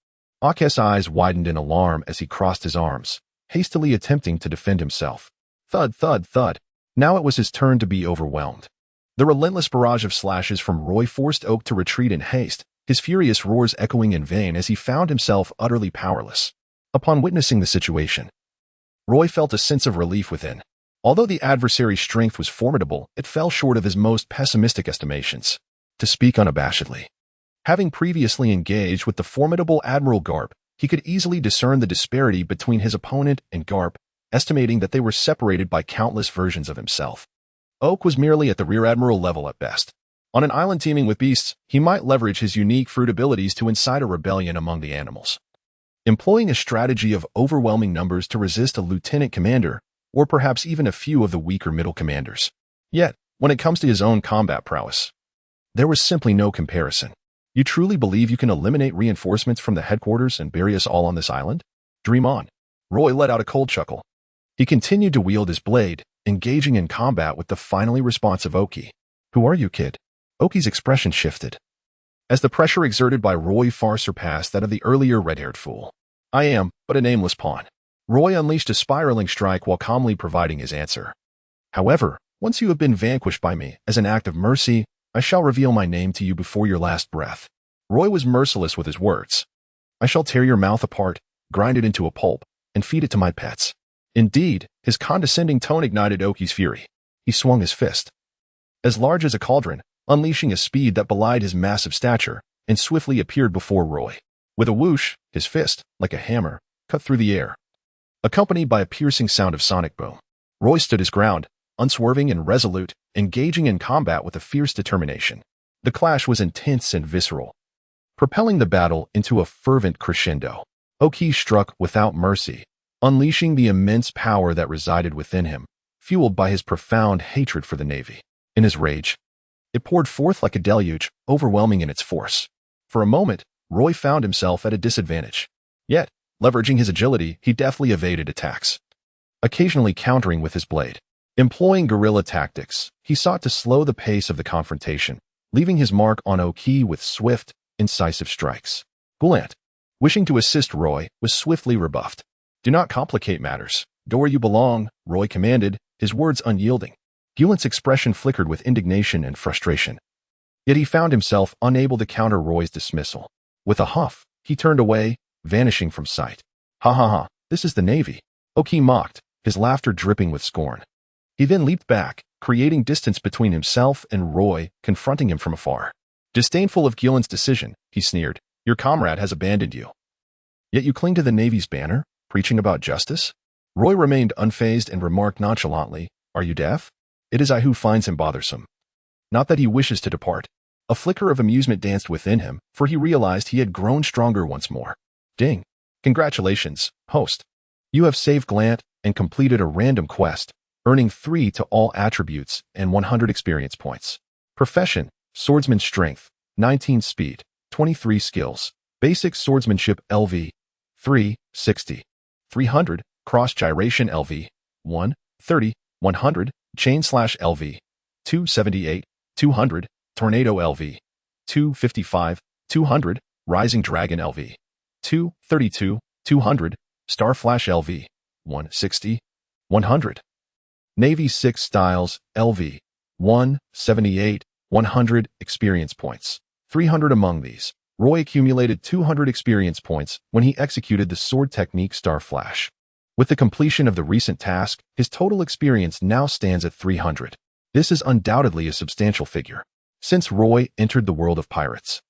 Oak's eyes widened in alarm as he crossed his arms, hastily attempting to defend himself. Thud, thud, thud. Now it was his turn to be overwhelmed. The relentless barrage of slashes from Roy forced Oak to retreat in haste, his furious roars echoing in vain as he found himself utterly powerless. Upon witnessing the situation, Roy felt a sense of relief within. Although the adversary's strength was formidable, it fell short of his most pessimistic estimations. To speak unabashedly, having previously engaged with the formidable Admiral Garp, he could easily discern the disparity between his opponent and Garp, estimating that they were separated by countless versions of himself. Oak was merely at the Rear Admiral level at best. On an island teeming with beasts, he might leverage his unique fruit abilities to incite a rebellion among the animals, employing a strategy of overwhelming numbers to resist a lieutenant commander, or perhaps even a few of the weaker middle commanders. Yet, when it comes to his own combat prowess, there was simply no comparison. You truly believe you can eliminate reinforcements from the headquarters and bury us all on this island? Dream on. Roy let out a cold chuckle. He continued to wield his blade, engaging in combat with the finally responsive Oki. Who are you, kid? Oki's expression shifted, as the pressure exerted by Roy far surpassed that of the earlier red-haired fool. I am but a nameless pawn. Roy unleashed a spiraling strike while calmly providing his answer. However, once you have been vanquished by me as an act of mercy, I shall reveal my name to you before your last breath. Roy was merciless with his words. I shall tear your mouth apart, grind it into a pulp, and feed it to my pets. Indeed, his condescending tone ignited Oki's fury. He swung his fist, as large as a cauldron, unleashing a speed that belied his massive stature, and swiftly appeared before Roy. With a whoosh, his fist, like a hammer, cut through the air, accompanied by a piercing sound of sonic boom. Roy stood his ground, unswerving and resolute, engaging in combat with a fierce determination. The clash was intense and visceral, propelling the battle into a fervent crescendo. Oki struck without mercy, unleashing the immense power that resided within him, fueled by his profound hatred for the Navy. In his rage, it poured forth like a deluge, overwhelming in its force. For a moment, Roy found himself at a disadvantage. Yet, leveraging his agility, he deftly evaded attacks, occasionally countering with his blade. Employing guerrilla tactics, he sought to slow the pace of the confrontation, leaving his mark on Oki with swift, incisive strikes. Gulant, wishing to assist Roy, was swiftly rebuffed. Do not complicate matters. Go where you belong, Roy commanded, his words unyielding. Gulant's expression flickered with indignation and frustration. Yet he found himself unable to counter Roy's dismissal. With a huff, he turned away, vanishing from sight. Ha ha ha, this is the Navy. Oki mocked, his laughter dripping with scorn. He then leaped back, creating distance between himself and Roy, confronting him from afar. Disdainful of Gulant's decision, he sneered, your comrade has abandoned you. Yet you cling to the Navy's banner, preaching about justice? Roy remained unfazed and remarked nonchalantly, are you deaf? It is I who finds him bothersome. Not that he wishes to depart. A flicker of amusement danced within him, for he realized he had grown stronger once more. Ding. Congratulations, host. You have saved Glant and completed a random quest, earning 3 to all attributes and 100 experience points. Profession, Swordsman Strength, 19 Speed, 23 Skills. Basic Swordsmanship LV, 360. 300, Cross Gyration LV, 130, 100, Chain/LV, 278, 200, Tornado LV, 255, 200, Rising Dragon LV, 232, 200, Starflash LV, 160, 100. Navy 6 Styles LV, 178, 100 experience points. 300 among these. Roy accumulated 200 experience points when he executed the sword technique Starflash. With the completion of the recent task, his total experience now stands at 300. This is undoubtedly a substantial figure. Since Roy entered the world of pirates,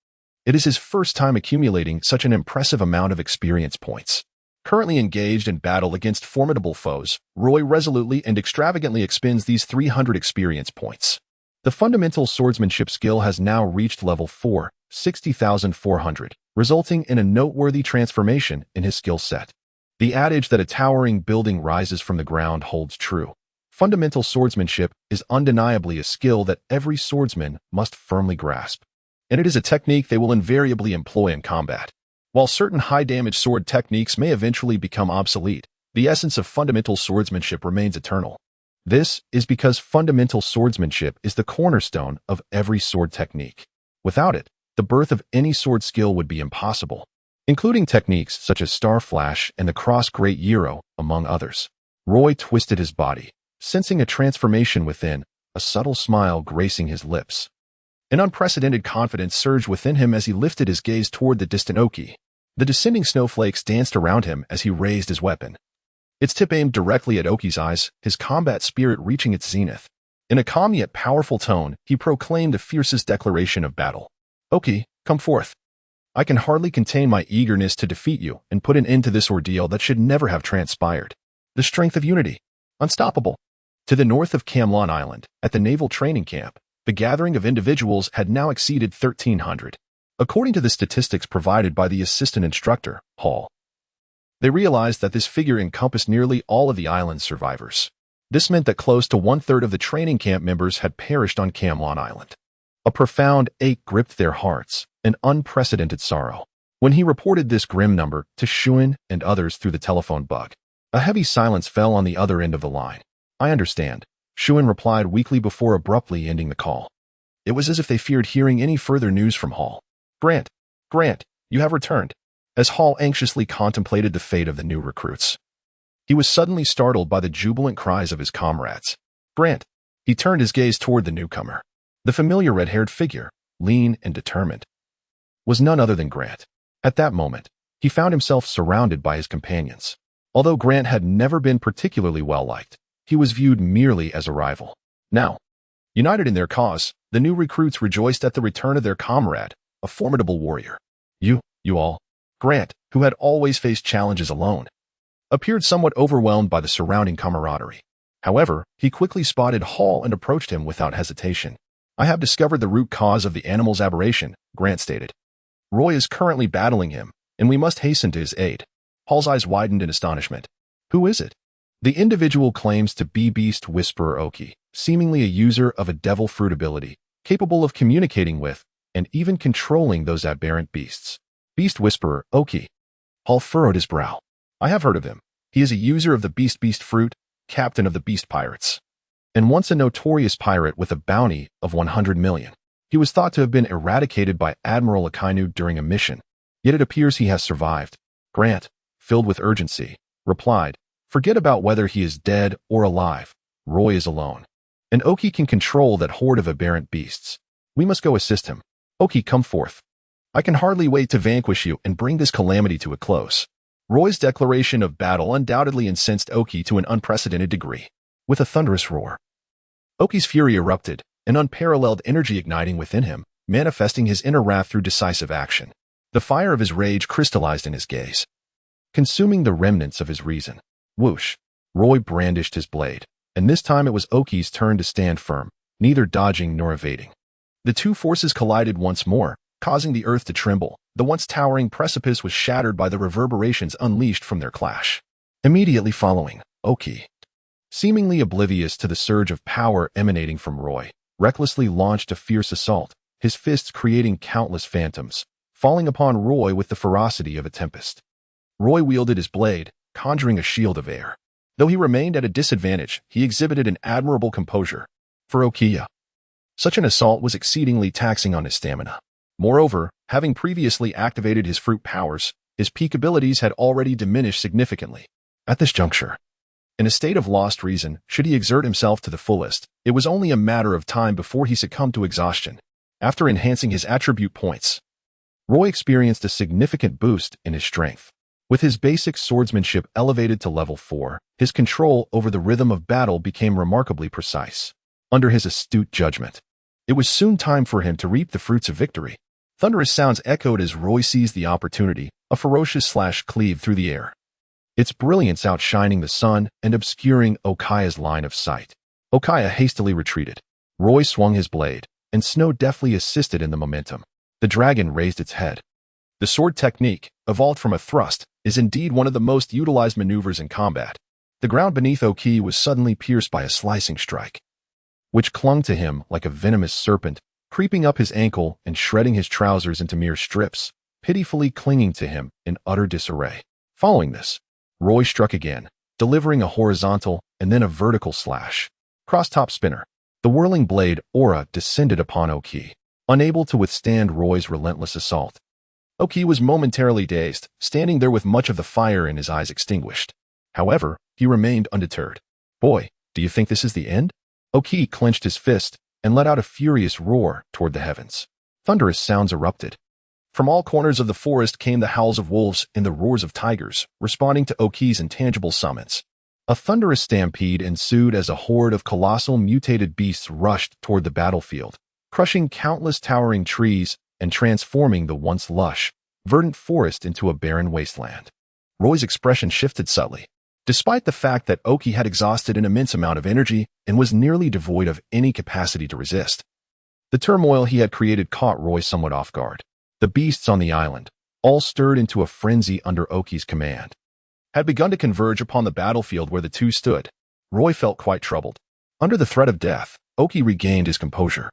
it is his first time accumulating such an impressive amount of experience points. Currently engaged in battle against formidable foes, Roy resolutely and extravagantly expends these 300 experience points. The fundamental swordsmanship skill has now reached level 4, 60,400, resulting in a noteworthy transformation in his skill set. The adage that a towering building rises from the ground holds true. Fundamental swordsmanship is undeniably a skill that every swordsman must firmly grasp, and it is a technique they will invariably employ in combat. While certain high-damage sword techniques may eventually become obsolete, the essence of fundamental swordsmanship remains eternal. This is because fundamental swordsmanship is the cornerstone of every sword technique. Without it, the birth of any sword skill would be impossible, including techniques such as Starflash and the Cross Great Euro, among others. Roy twisted his body, sensing a transformation within, a subtle smile gracing his lips. An unprecedented confidence surged within him as he lifted his gaze toward the distant Oki. The descending snowflakes danced around him as he raised his weapon, its tip aimed directly at Oki's eyes, his combat spirit reaching its zenith. In a calm yet powerful tone, he proclaimed the fiercest declaration of battle. Oki, come forth. I can hardly contain my eagerness to defeat you and put an end to this ordeal that should never have transpired. The strength of unity. Unstoppable. To the north of Camlon Island, at the naval training camp, the gathering of individuals had now exceeded 1,300. According to the statistics provided by the assistant instructor, Hall, they realized that this figure encompassed nearly all of the island's survivors. This meant that close to one-third of the training camp members had perished on Camlon Island. A profound ache gripped their hearts, an unprecedented sorrow. When he reported this grim number to Shuin and others through the telephone bug, a heavy silence fell on the other end of the line. "I understand," Shuin replied weakly before abruptly ending the call. It was as if they feared hearing any further news from Hall. Grant, you have returned." As Hall anxiously contemplated the fate of the new recruits, he was suddenly startled by the jubilant cries of his comrades. "Grant!" He turned his gaze toward the newcomer. The familiar red-haired figure, lean and determined, was none other than Grant. At that moment, he found himself surrounded by his companions. Although Grant had never been particularly well-liked, he was viewed merely as a rival. Now, united in their cause, the new recruits rejoiced at the return of their comrade, a formidable warrior. You all. Grant, who had always faced challenges alone, appeared somewhat overwhelmed by the surrounding camaraderie. However, he quickly spotted Hall and approached him without hesitation. "I have discovered the root cause of the animal's aberration," Grant stated. "Roy is currently battling him, and we must hasten to his aid." Hall's eyes widened in astonishment. "Who is it?" The individual claims to be Beast Whisperer Oki, seemingly a user of a devil fruit ability, capable of communicating with and even controlling those aberrant beasts. Beast Whisperer Oki. Hall furrowed his brow. "I have heard of him. He is a user of the Beast fruit, captain of the Beast Pirates, and once a notorious pirate with a bounty of 100 million. He was thought to have been eradicated by Admiral Akainu during a mission, yet it appears he has survived." Grant, filled with urgency, replied, "Forget about whether he is dead or alive. Roy is alone, and Oki can control that horde of aberrant beasts. We must go assist him. Oki, come forth. I can hardly wait to vanquish you and bring this calamity to a close." Roy's declaration of battle undoubtedly incensed Oki to an unprecedented degree. With a thunderous roar, Oki's fury erupted, an unparalleled energy igniting within him, manifesting his inner wrath through decisive action. The fire of his rage crystallized in his gaze, consuming the remnants of his reason. Whoosh! Roy brandished his blade, and this time it was Oki's turn to stand firm, neither dodging nor evading. The two forces collided once more, causing the earth to tremble. The once towering precipice was shattered by the reverberations unleashed from their clash. Immediately following, Oki, seemingly oblivious to the surge of power emanating from Roy, recklessly launched a fierce assault, his fists creating countless phantoms, falling upon Roy with the ferocity of a tempest. Roy wielded his blade, conjuring a shield of air. Though he remained at a disadvantage, he exhibited an admirable composure. For Okiya, such an assault was exceedingly taxing on his stamina. Moreover, having previously activated his fruit powers, his peak abilities had already diminished significantly. At this juncture, in a state of lost reason, should he exert himself to the fullest, it was only a matter of time before he succumbed to exhaustion. After enhancing his attribute points, Roy experienced a significant boost in his strength. With his basic swordsmanship elevated to level 4, his control over the rhythm of battle became remarkably precise. Under his astute judgment, it was soon time for him to reap the fruits of victory. Thunderous sounds echoed as Roy seized the opportunity, a ferocious slash cleaved through the air, its brilliance outshining the sun and obscuring Okaya's line of sight. Okaya hastily retreated. Roy swung his blade, and Snow deftly assisted in the momentum. The dragon raised its head. The sword technique, evolved from a thrust, is indeed one of the most utilized maneuvers in combat. The ground beneath Oki was suddenly pierced by a slicing strike, which clung to him like a venomous serpent, creeping up his ankle and shredding his trousers into mere strips, pitifully clinging to him in utter disarray. Following this, Roy struck again, delivering a horizontal and then a vertical slash. Cross-top spinner. The whirling blade aura descended upon Oki, unable to withstand Roy's relentless assault. Oki was momentarily dazed, standing there with much of the fire in his eyes extinguished. However, he remained undeterred. "Boy, do you think this is the end?" Oki clenched his fist and let out a furious roar toward the heavens. Thunderous sounds erupted. From all corners of the forest came the howls of wolves and the roars of tigers, responding to Oki's intangible summons. A thunderous stampede ensued as a horde of colossal mutated beasts rushed toward the battlefield, crushing countless towering trees and transforming the once lush, verdant forest into a barren wasteland. Roy's expression shifted subtly. Despite the fact that Oki had exhausted an immense amount of energy and was nearly devoid of any capacity to resist, the turmoil he had created caught Roy somewhat off guard. The beasts on the island, all stirred into a frenzy under Oki's command, had begun to converge upon the battlefield where the two stood. Roy felt quite troubled. Under the threat of death, Oki regained his composure,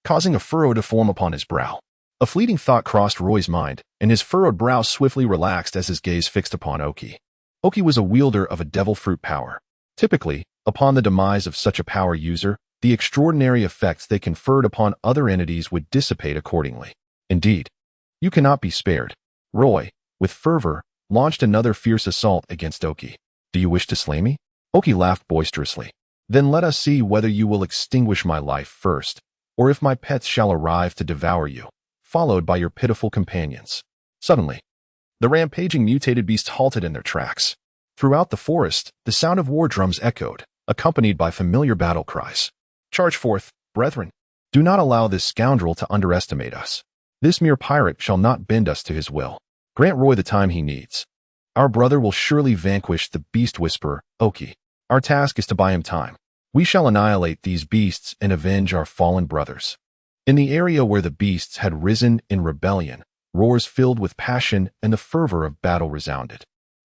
causing a furrow to form upon his brow. A fleeting thought crossed Roy's mind, and his furrowed brow swiftly relaxed as his gaze fixed upon Oki. Oki was a wielder of a devil fruit power. Typically, upon the demise of such a power user, the extraordinary effects they conferred upon other entities would dissipate accordingly. Indeed, you cannot be spared. Roy, with fervor, launched another fierce assault against Oki. Do you wish to slay me? Oki laughed boisterously. Then let us see whether you will extinguish my life first, or if my pets shall arrive to devour you, followed by your pitiful companions. Suddenly, the rampaging mutated beasts halted in their tracks. Throughout the forest, the sound of war drums echoed, accompanied by familiar battle cries. Charge forth, brethren. Do not allow this scoundrel to underestimate us. This mere pirate shall not bend us to his will. Grant Roy the time he needs. Our brother will surely vanquish the beast whisperer, Oki. Our task is to buy him time. We shall annihilate these beasts and avenge our fallen brothers. In the area where the beasts had risen in rebellion, roars filled with passion and the fervor of battle resounded.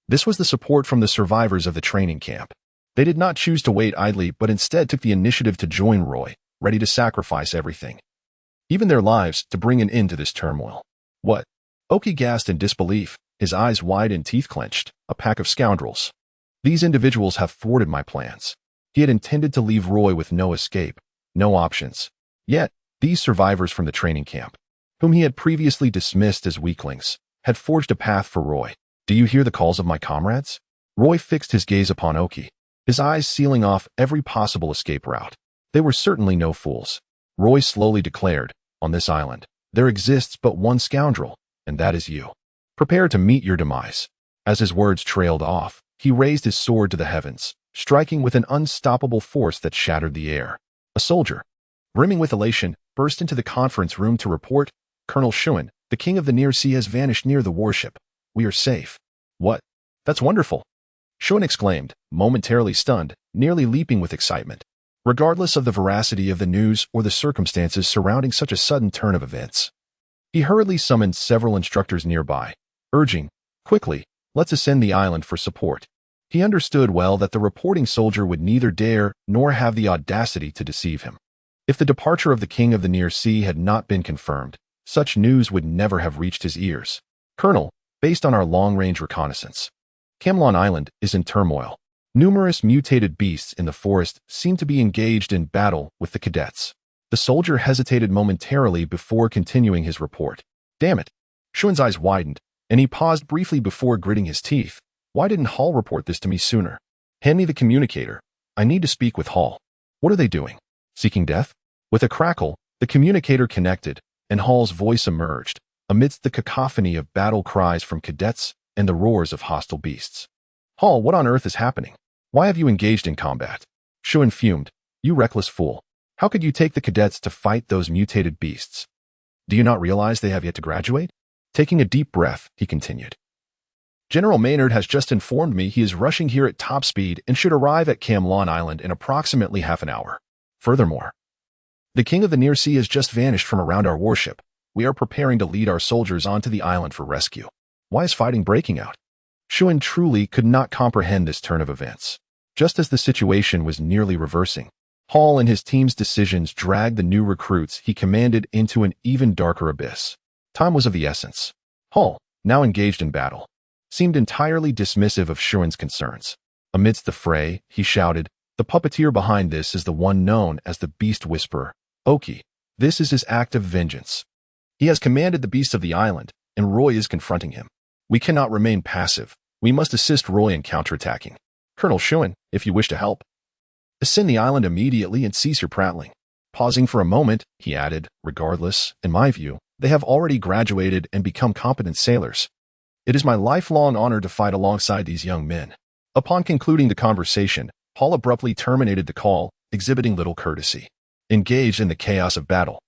This was the support from the survivors of the training camp. They did not choose to wait idly, but instead took the initiative to join Roy, ready to sacrifice everything, even their lives, to bring an end to this turmoil. What? Oki gasped in disbelief, his eyes wide and teeth clenched. A pack of scoundrels. These individuals have thwarted my plans. He had intended to leave Roy with no escape, no options. Yet, these survivors from the training camp, whom he had previously dismissed as weaklings, had forged a path for Roy. Do you hear the calls of my comrades? Roy fixed his gaze upon Oki, his eyes sealing off every possible escape route. They were certainly no fools. Roy slowly declared, on this island, there exists but one scoundrel, and that is you. Prepare to meet your demise. As his words trailed off, he raised his sword to the heavens, striking with an unstoppable force that shattered the air. A soldier, brimming with elation, burst into the conference room to report, Colonel Schuin, the king of the near sea has vanished near the warship. We are safe. What? That's wonderful. Schuin exclaimed, momentarily stunned, nearly leaping with excitement. Regardless of the veracity of the news or the circumstances surrounding such a sudden turn of events, he hurriedly summoned several instructors nearby, urging, quickly, let's ascend the island for support. He understood well that the reporting soldier would neither dare nor have the audacity to deceive him. If the departure of the king of the near sea had not been confirmed, such news would never have reached his ears. Colonel, based on our long-range reconnaissance, Camlon Island is in turmoil. Numerous mutated beasts in the forest seem to be engaged in battle with the cadets. The soldier hesitated momentarily before continuing his report. Damn it. Schuin's eyes widened, and he paused briefly before gritting his teeth. Why didn't Hall report this to me sooner? Hand me the communicator. I need to speak with Hall. What are they doing? Seeking death? With a crackle, the communicator connected, and Hall's voice emerged, amidst the cacophony of battle cries from cadets and the roars of hostile beasts. Hall, what on earth is happening? Why have you engaged in combat? Schuin fumed. You reckless fool. How could you take the cadets to fight those mutated beasts? Do you not realize they have yet to graduate? Taking a deep breath, he continued. General Maynard has just informed me he is rushing here at top speed and should arrive at Camlon Island in approximately half an hour. Furthermore, the king of the near sea has just vanished from around our warship. We are preparing to lead our soldiers onto the island for rescue. Why is fighting breaking out? Schuin truly could not comprehend this turn of events. Just as the situation was nearly reversing, Hall and his team's decisions dragged the new recruits he commanded into an even darker abyss. Time was of the essence. Hall, now engaged in battle, seemed entirely dismissive of Schuin's concerns. Amidst the fray, he shouted, the puppeteer behind this is the one known as the Beast Whisperer, Oki. This is his act of vengeance. He has commanded the beasts of the island, and Roy is confronting him. We cannot remain passive. We must assist Roy in counterattacking. Colonel Schuin, if you wish to help, ascend the island immediately and cease your prattling. Pausing for a moment, he added, regardless, in my view, they have already graduated and become competent sailors. It is my lifelong honor to fight alongside these young men. Upon concluding the conversation, Hall abruptly terminated the call, exhibiting little courtesy. Engaged in the chaos of battle,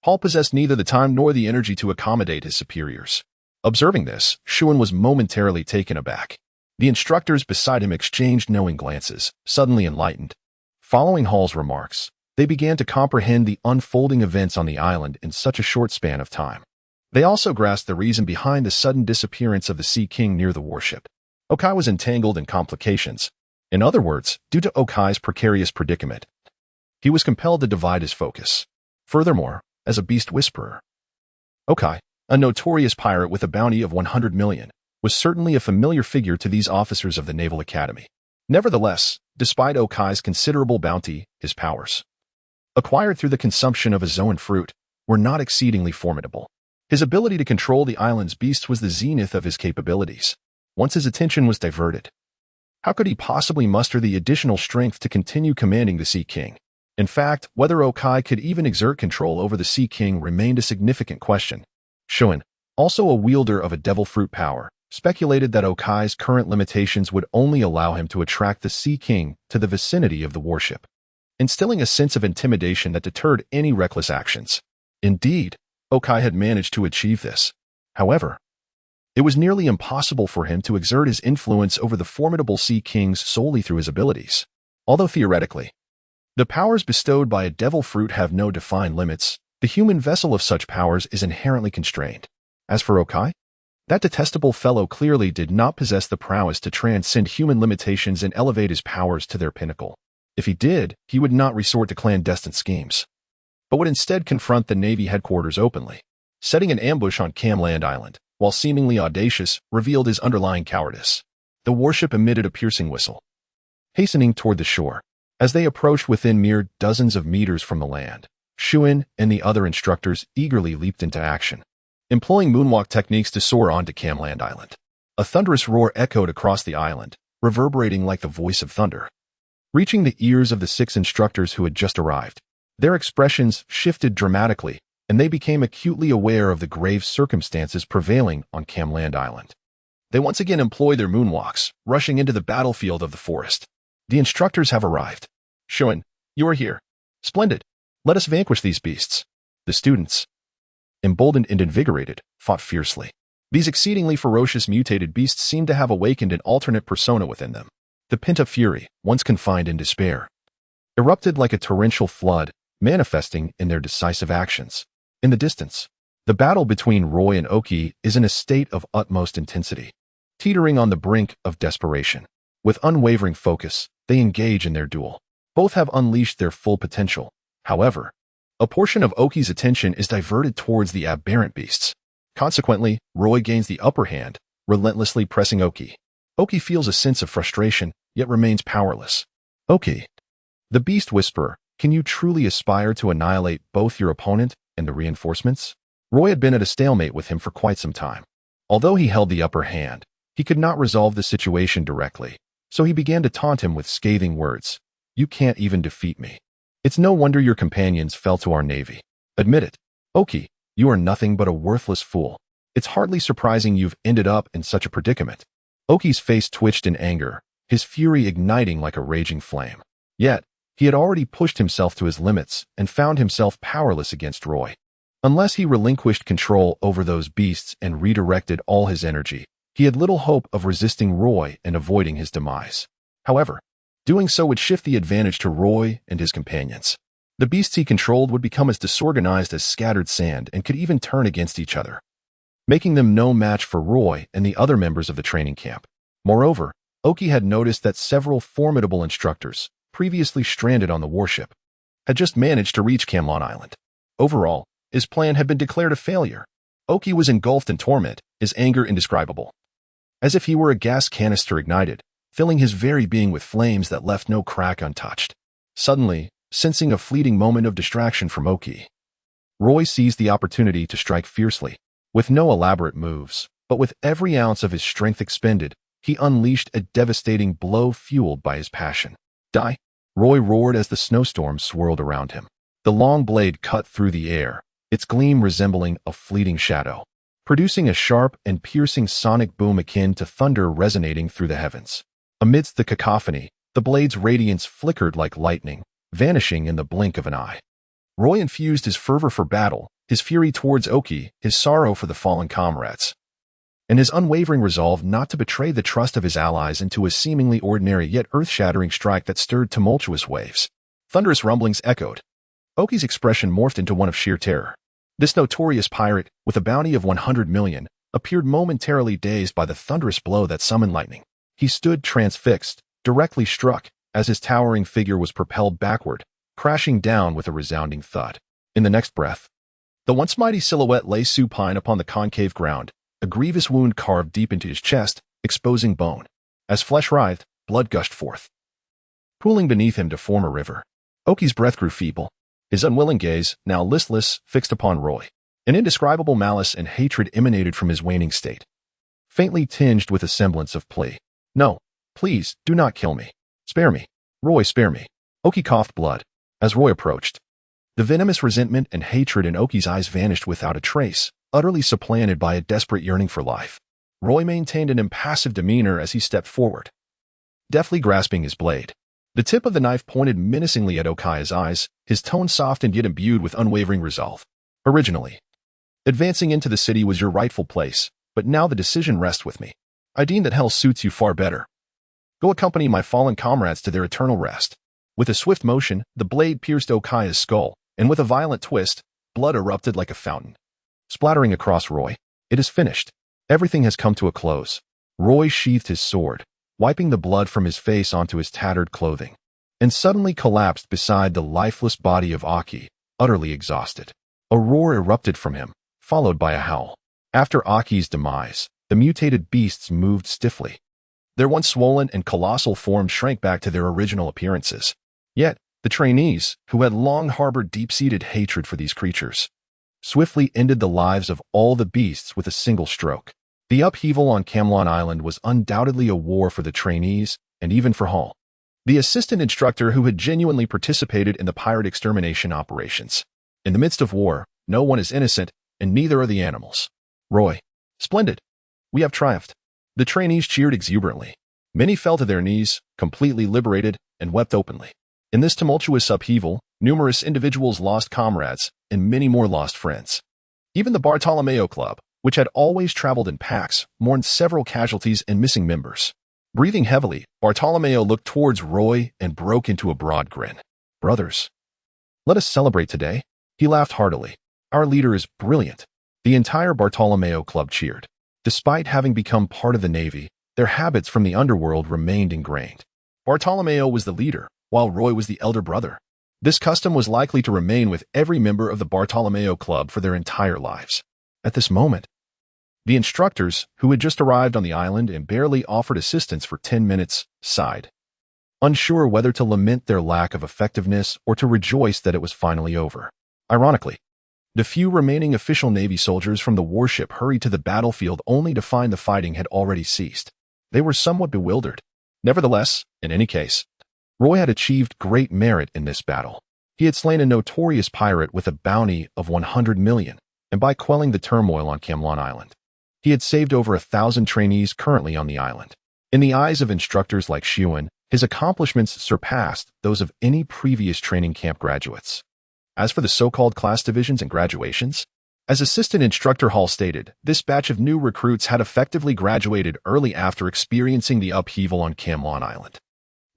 Hall possessed neither the time nor the energy to accommodate his superiors. Observing this, Schuin was momentarily taken aback. The instructors beside him exchanged knowing glances, suddenly enlightened. Following Hall's remarks, they began to comprehend the unfolding events on the island in such a short span of time. They also grasped the reason behind the sudden disappearance of the Sea King near the warship. Okai was entangled in complications, In other words, due to Okai's precarious predicament, he was compelled to divide his focus. Furthermore, as a beast whisperer, Okai, a notorious pirate with a bounty of 100 million, was certainly a familiar figure to these officers of the Naval Academy. Nevertheless, despite Okai's considerable bounty, his powers, acquired through the consumption of a zoan fruit, were not exceedingly formidable. His ability to control the island's beasts was the zenith of his capabilities. Once his attention was diverted, how could he possibly muster the additional strength to continue commanding the Sea King? In fact, whether Okai could even exert control over the Sea King remained a significant question. Shuin, also a wielder of a devil fruit power, speculated that Okai's current limitations would only allow him to attract the Sea King to the vicinity of the warship, instilling a sense of intimidation that deterred any reckless actions. Indeed, Okai had managed to achieve this. However, it was nearly impossible for him to exert his influence over the formidable Sea Kings solely through his abilities. Although theoretically, the powers bestowed by a devil fruit have no defined limits, the human vessel of such powers is inherently constrained. As for Okai, that detestable fellow clearly did not possess the prowess to transcend human limitations and elevate his powers to their pinnacle. If he did, he would not resort to clandestine schemes, but would instead confront the Navy headquarters openly. Setting an ambush on Camland Island, while seemingly audacious, revealed his underlying cowardice. The warship emitted a piercing whistle, hastening toward the shore. As they approached within mere dozens of meters from the land, Shuin and the other instructors eagerly leaped into action, employing moonwalk techniques to soar onto Camland Island. A thunderous roar echoed across the island, reverberating like the voice of thunder. Reaching the ears of the 6 instructors who had just arrived, their expressions shifted dramatically, and they became acutely aware of the grave circumstances prevailing on Camland Island. They once again employed their moonwalks, rushing into the battlefield of the forest. The instructors have arrived. Shuin, you are here. Splendid. Let us vanquish these beasts. The students, emboldened and invigorated, fought fiercely. These exceedingly ferocious mutated beasts seemed to have awakened an alternate persona within them. The pent-up fury, once confined in despair, erupted like a torrential flood, manifesting in their decisive actions. In the distance, the battle between Roy and Oki is in a state of utmost intensity, teetering on the brink of desperation. With unwavering focus, they engage in their duel. Both have unleashed their full potential. However, a portion of Oki's attention is diverted towards the aberrant beasts. Consequently, Roy gains the upper hand, relentlessly pressing Oki. Oki feels a sense of frustration, yet remains powerless. Oki, the beast whisperer, can you truly aspire to annihilate both your opponent and the reinforcements? Roy had been at a stalemate with him for quite some time. Although he held the upper hand, he could not resolve the situation directly, so he began to taunt him with scathing words. You can't even defeat me. It's no wonder your companions fell to our navy. Admit it. Oki, you are nothing but a worthless fool. It's hardly surprising you've ended up in such a predicament. Oki's face twitched in anger, his fury igniting like a raging flame. Yet, he had already pushed himself to his limits and found himself powerless against Roy. Unless he relinquished control over those beasts and redirected all his energy, he had little hope of resisting Roy and avoiding his demise. However, doing so would shift the advantage to Roy and his companions. The beasts he controlled would become as disorganized as scattered sand and could even turn against each other, making them no match for Roy and the other members of the training camp. Moreover, Oki had noticed that several formidable instructors, previously stranded on the warship, had just managed to reach Camlon Island. Overall, his plan had been declared a failure. Oki was engulfed in torment, his anger indescribable, as if he were a gas canister ignited, filling his very being with flames that left no crack untouched. Suddenly, sensing a fleeting moment of distraction from Oki, Roy seized the opportunity to strike fiercely. With no elaborate moves, but with every ounce of his strength expended, he unleashed a devastating blow fueled by his passion. Die! Roy roared as the snowstorm swirled around him. The long blade cut through the air, its gleam resembling a fleeting shadow, producing a sharp and piercing sonic boom akin to thunder resonating through the heavens. Amidst the cacophony, the blade's radiance flickered like lightning, vanishing in the blink of an eye. Roy infused his fervor for battle, his fury towards Oki, his sorrow for the fallen comrades, and his unwavering resolve not to betray the trust of his allies into a seemingly ordinary yet earth-shattering strike that stirred tumultuous waves. Thunderous rumblings echoed. Oki's expression morphed into one of sheer terror. This notorious pirate, with a bounty of 100 million, appeared momentarily dazed by the thunderous blow that summoned lightning. He stood transfixed, directly struck as his towering figure was propelled backward, crashing down with a resounding thud. In the next breath, the once mighty silhouette lay supine upon the concave ground, a grievous wound carved deep into his chest, exposing bone. As flesh writhed, blood gushed forth, pooling beneath him to form a river. Oki's breath grew feeble, his unwilling gaze, now listless, fixed upon Roy. An indescribable malice and hatred emanated from his waning state, faintly tinged with a semblance of plea. "No, please, do not kill me. Spare me. Roy, spare me." Oki coughed blood as Roy approached. The venomous resentment and hatred in Oki's eyes vanished without a trace, utterly supplanted by a desperate yearning for life. Roy maintained an impassive demeanor as he stepped forward, deftly grasping his blade. The tip of the knife pointed menacingly at Okaya's eyes, his tone soft and yet imbued with unwavering resolve. "Originally, advancing into the city was your rightful place, but now the decision rests with me. I deem that hell suits you far better. Go accompany my fallen comrades to their eternal rest." With a swift motion, the blade pierced Okaya's skull, and with a violent twist, blood erupted like a fountain, splattering across Roy. "It is finished. Everything has come to a close." Roy sheathed his sword, wiping the blood from his face onto his tattered clothing, and suddenly collapsed beside the lifeless body of Aki, utterly exhausted. A roar erupted from him, followed by a howl. After Aki's demise, the mutated beasts moved stiffly. Their once swollen and colossal forms shrank back to their original appearances. Yet, the trainees, who had long harbored deep-seated hatred for these creatures, swiftly ended the lives of all the beasts with a single stroke. The upheaval on Camlon Island was undoubtedly a war for the trainees and even for Hall, the assistant instructor who had genuinely participated in the pirate extermination operations. In the midst of war, no one is innocent, and neither are the animals. "Roy, splendid. We have triumphed." The trainees cheered exuberantly. Many fell to their knees, completely liberated, and wept openly. In this tumultuous upheaval, numerous individuals lost comrades, and many more lost friends. Even the Bartolomeo Club, which had always traveled in packs, mourned several casualties and missing members. Breathing heavily, Bartolomeo looked towards Roy and broke into a broad grin. "Brothers, let us celebrate today." He laughed heartily. "Our leader is brilliant." The entire Bartolomeo Club cheered. Despite having become part of the Navy, their habits from the underworld remained ingrained. Bartolomeo was the leader, while Roy was the elder brother. This custom was likely to remain with every member of the Bartolomeo Club for their entire lives. At this moment, the instructors, who had just arrived on the island and barely offered assistance for 10 minutes, sighed, unsure whether to lament their lack of effectiveness or to rejoice that it was finally over. Ironically, the few remaining official Navy soldiers from the warship hurried to the battlefield only to find the fighting had already ceased. They were somewhat bewildered. Nevertheless, in any case, Roy had achieved great merit in this battle. He had slain a notorious pirate with a bounty of 100 million, and by quelling the turmoil on Camlon Island, he had saved over 1,000 trainees currently on the island. In the eyes of instructors like Shuan, his accomplishments surpassed those of any previous training camp graduates. As for the so-called class divisions and graduations, as Assistant Instructor Hall stated, this batch of new recruits had effectively graduated early after experiencing the upheaval on Camlon Island.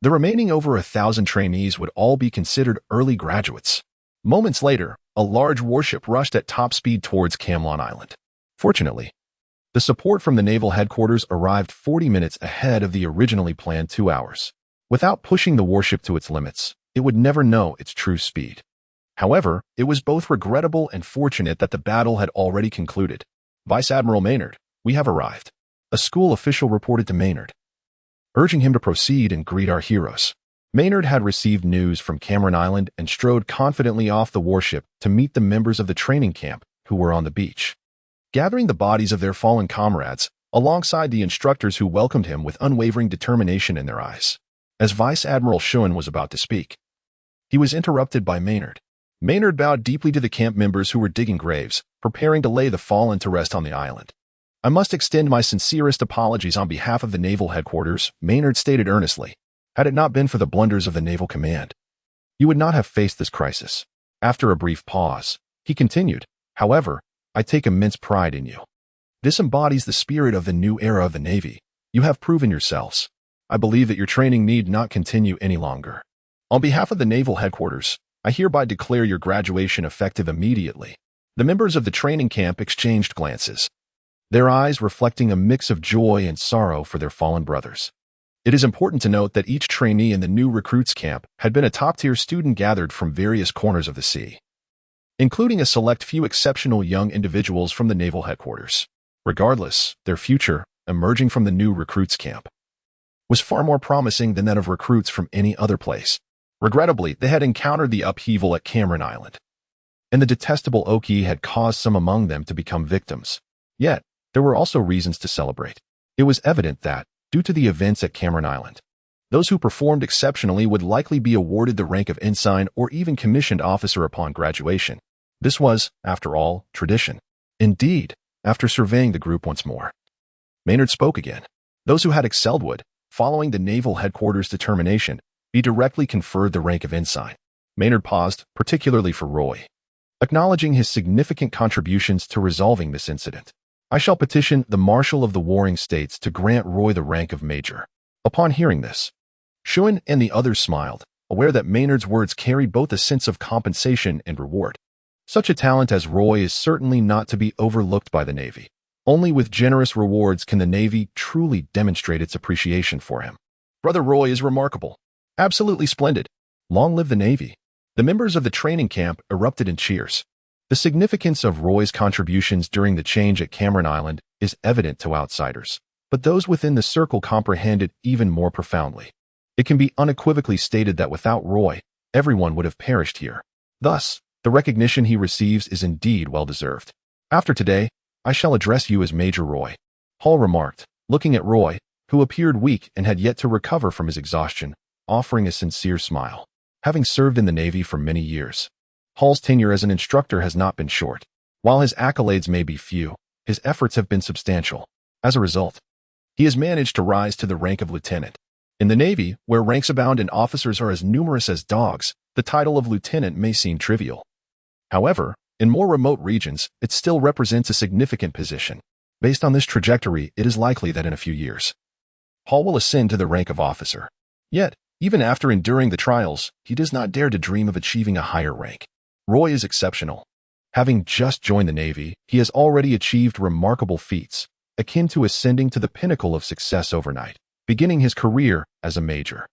The remaining over 1,000 trainees would all be considered early graduates. Moments later, a large warship rushed at top speed towards Camlon Island. Fortunately, the support from the naval headquarters arrived 40 minutes ahead of the originally planned 2 hours. Without pushing the warship to its limits, it would never know its true speed. However, it was both regrettable and fortunate that the battle had already concluded. "Vice Admiral Maynard, we have arrived," a school official reported to Maynard, urging him to proceed and greet our heroes. Maynard had received news from Cameron Island and strode confidently off the warship to meet the members of the training camp who were on the beach, gathering the bodies of their fallen comrades alongside the instructors who welcomed him with unwavering determination in their eyes. As Vice Admiral Shuan was about to speak, he was interrupted by Maynard. Maynard bowed deeply to the camp members who were digging graves, preparing to lay the fallen to rest on the island. "I must extend my sincerest apologies on behalf of the naval headquarters," Maynard stated earnestly. "Had it not been for the blunders of the naval command, you would not have faced this crisis." After a brief pause, he continued, "However, I take immense pride in you. This embodies the spirit of the new era of the Navy. You have proven yourselves. I believe that your training need not continue any longer. On behalf of the naval headquarters, I hereby declare your graduation effective immediately." The members of the training camp exchanged glances, their eyes reflecting a mix of joy and sorrow for their fallen brothers. It is important to note that each trainee in the new recruits camp had been a top-tier student gathered from various corners of the sea, including a select few exceptional young individuals from the naval headquarters. Regardless, their future, emerging from the new recruits camp, was far more promising than that of recruits from any other place. Regrettably, they had encountered the upheaval at Cameron Island, and the detestable Oki had caused some among them to become victims. Yet, there were also reasons to celebrate. It was evident that, due to the events at Cameron Island, those who performed exceptionally would likely be awarded the rank of ensign or even commissioned officer upon graduation. This was, after all, tradition. Indeed, after surveying the group once more, Maynard spoke again. Those who had excelled would, following the naval headquarters' determination, be directly conferred the rank of ensign. Maynard paused, particularly for Roy, acknowledging his significant contributions to resolving this incident. I shall petition the Marshal of the Warring States to grant Roy the rank of Major. Upon hearing this, Shuan and the others smiled, aware that Maynard's words carried both a sense of compensation and reward. Such a talent as Roy is certainly not to be overlooked by the Navy. Only with generous rewards can the Navy truly demonstrate its appreciation for him. Brother Roy is remarkable. Absolutely splendid. Long live the Navy. The members of the training camp erupted in cheers. The significance of Roy's contributions during the change at Cameron Island is evident to outsiders, but those within the circle comprehend it even more profoundly. It can be unequivocally stated that without Roy, everyone would have perished here. Thus, the recognition he receives is indeed well-deserved. After today, I shall address you as Major Roy, Hall remarked, looking at Roy, who appeared weak and had yet to recover from his exhaustion, offering a sincere smile. Having served in the Navy for many years, Hall's tenure as an instructor has not been short. While his accolades may be few, his efforts have been substantial. As a result, he has managed to rise to the rank of lieutenant. In the Navy, where ranks abound and officers are as numerous as dogs, the title of lieutenant may seem trivial. However, in more remote regions, it still represents a significant position. Based on this trajectory, it is likely that in a few years, Hall will ascend to the rank of officer. Yet, even after enduring the trials, he does not dare to dream of achieving a higher rank. Roy is exceptional. Having just joined the Navy, he has already achieved remarkable feats, akin to ascending to the pinnacle of success overnight, beginning his career as a major.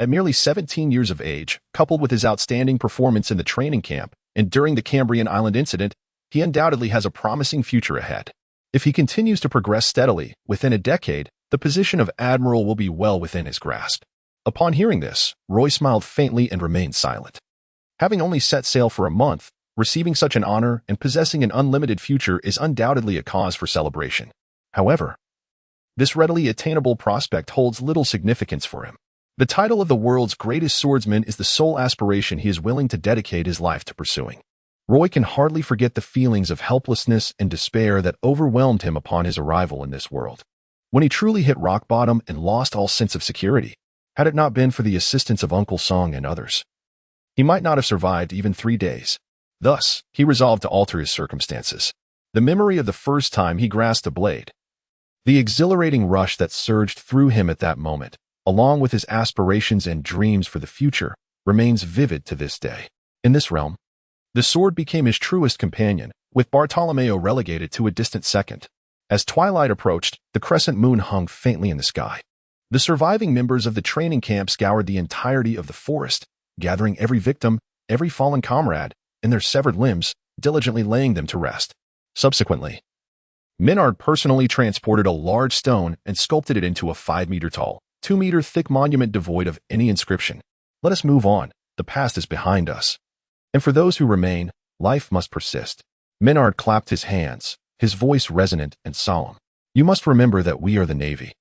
At merely 17 years of age, coupled with his outstanding performance in the training camp and during the Cambrian Island incident, he undoubtedly has a promising future ahead. If he continues to progress steadily, within a decade, the position of admiral will be well within his grasp. Upon hearing this, Roy smiled faintly and remained silent. Having only set sail for a month, receiving such an honor and possessing an unlimited future is undoubtedly a cause for celebration. However, this readily attainable prospect holds little significance for him. The title of the world's greatest swordsman is the sole aspiration he is willing to dedicate his life to pursuing. Roy can hardly forget the feelings of helplessness and despair that overwhelmed him upon his arrival in this world, when he truly hit rock bottom and lost all sense of security. Had it not been for the assistance of Uncle Song and others, he might not have survived even 3 days. Thus, he resolved to alter his circumstances. The memory of the first time he grasped a blade, the exhilarating rush that surged through him at that moment, along with his aspirations and dreams for the future, remains vivid to this day. In this realm, the sword became his truest companion, with Bartolomeo relegated to a distant second. As twilight approached, the crescent moon hung faintly in the sky. The surviving members of the training camp scoured the entirety of the forest, gathering every victim, every fallen comrade, and their severed limbs, diligently laying them to rest. Subsequently, Menard personally transported a large stone and sculpted it into a 5-meter-tall, 2-meter-thick monument devoid of any inscription. Let us move on. The past is behind us. And for those who remain, life must persist. Menard clapped his hands, his voice resonant and solemn. You must remember that we are the Navy,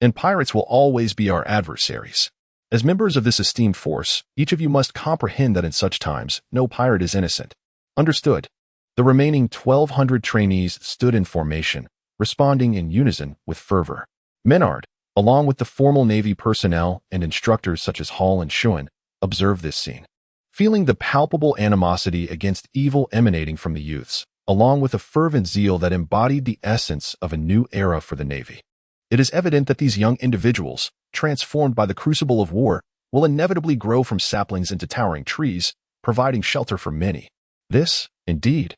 and pirates will always be our adversaries. As members of this esteemed force, each of you must comprehend that in such times, no pirate is innocent. Understood. The remaining 1,200 trainees stood in formation, responding in unison with fervor. Menard, along with the formal Navy personnel and instructors such as Hall and Shuan, observed this scene. Feeling the palpable animosity against evil emanating from the youths, along with a fervent zeal that embodied the essence of a new era for the Navy, it is evident that these young individuals, transformed by the crucible of war, will inevitably grow from saplings into towering trees, providing shelter for many. This, indeed,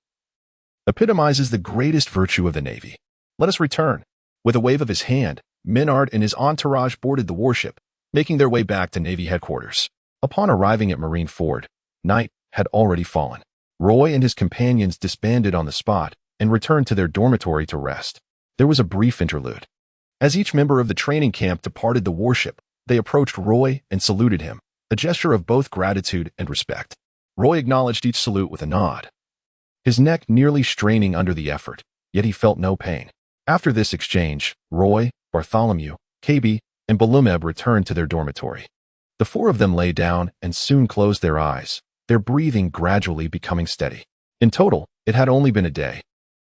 epitomizes the greatest virtue of the Navy. Let us return. With a wave of his hand, Maynard and his entourage boarded the warship, making their way back to Navy headquarters. Upon arriving at Marine Ford, night had already fallen. Roy and his companions disbanded on the spot and returned to their dormitory to rest. There was a brief interlude. As each member of the training camp departed the warship, they approached Roy and saluted him, a gesture of both gratitude and respect. Roy acknowledged each salute with a nod, his neck nearly straining under the effort, yet he felt no pain. After this exchange, Roy, Bartholomew, KB, and Balumeb returned to their dormitory. The four of them lay down and soon closed their eyes, their breathing gradually becoming steady. In total, it had only been a day.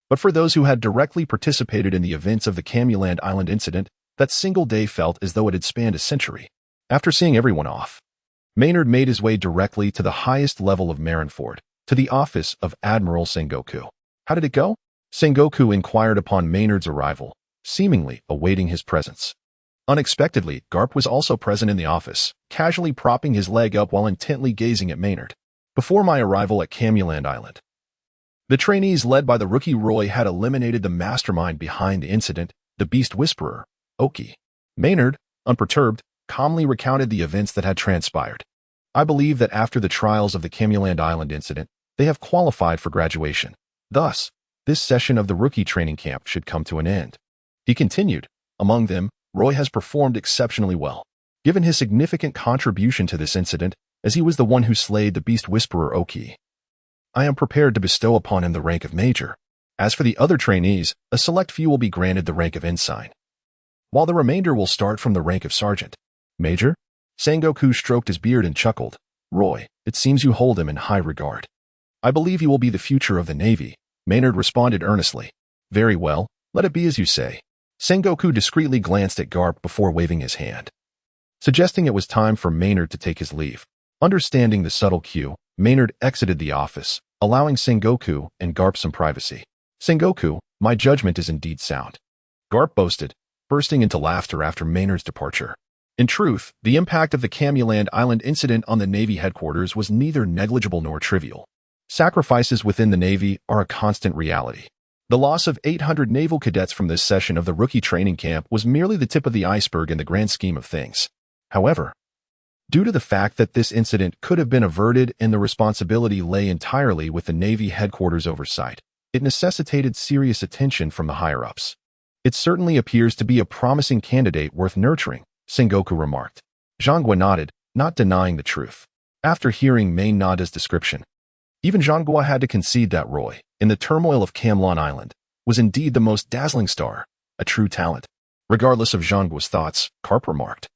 But for those who had directly participated in the events of the Camuland Island incident, that single day felt as though it had spanned a century. After seeing everyone off, Maynard made his way directly to the highest level of Marineford, to the office of Admiral Sengoku. How did it go? Sengoku inquired upon Maynard's arrival, seemingly awaiting his presence. Unexpectedly, Garp was also present in the office, casually propping his leg up while intently gazing at Maynard. Before my arrival at Camuland Island, the trainees led by the rookie Roy had eliminated the mastermind behind the incident, the Beast Whisperer, Oki. Maynard, unperturbed, calmly recounted the events that had transpired. I believe that after the trials of the Camuland Island incident, they have qualified for graduation. Thus, this session of the rookie training camp should come to an end. He continued, among them, Roy has performed exceptionally well. Given his significant contribution to this incident, as he was the one who slayed the Beast Whisperer Oki, I am prepared to bestow upon him the rank of Major. As for the other trainees, a select few will be granted the rank of Ensign, while the remainder will start from the rank of Sergeant. Major? Sengoku stroked his beard and chuckled. Roy, it seems you hold him in high regard. I believe he will be the future of the Navy, Maynard responded earnestly. Very well, let it be as you say. Sengoku discreetly glanced at Garp before waving his hand, suggesting it was time for Maynard to take his leave. Understanding the subtle cue, Maynard exited the office, allowing Sengoku and Garp some privacy. Sengoku, my judgment is indeed sound, Garp boasted, bursting into laughter after Maynard's departure. In truth, the impact of the Camuland Island incident on the Navy headquarters was neither negligible nor trivial. Sacrifices within the Navy are a constant reality. The loss of 800 naval cadets from this session of the rookie training camp was merely the tip of the iceberg in the grand scheme of things. However, due to the fact that this incident could have been averted and the responsibility lay entirely with the Navy headquarters oversight, it necessitated serious attention from the higher-ups. It certainly appears to be a promising candidate worth nurturing, Sengoku remarked. Zhanghua nodded, not denying the truth. After hearing Maynard's description, even Zhanghua had to concede that Roy, in the turmoil of Camelon Island, was indeed the most dazzling star, a true talent. Regardless of Zhanghua's thoughts, Karp remarked,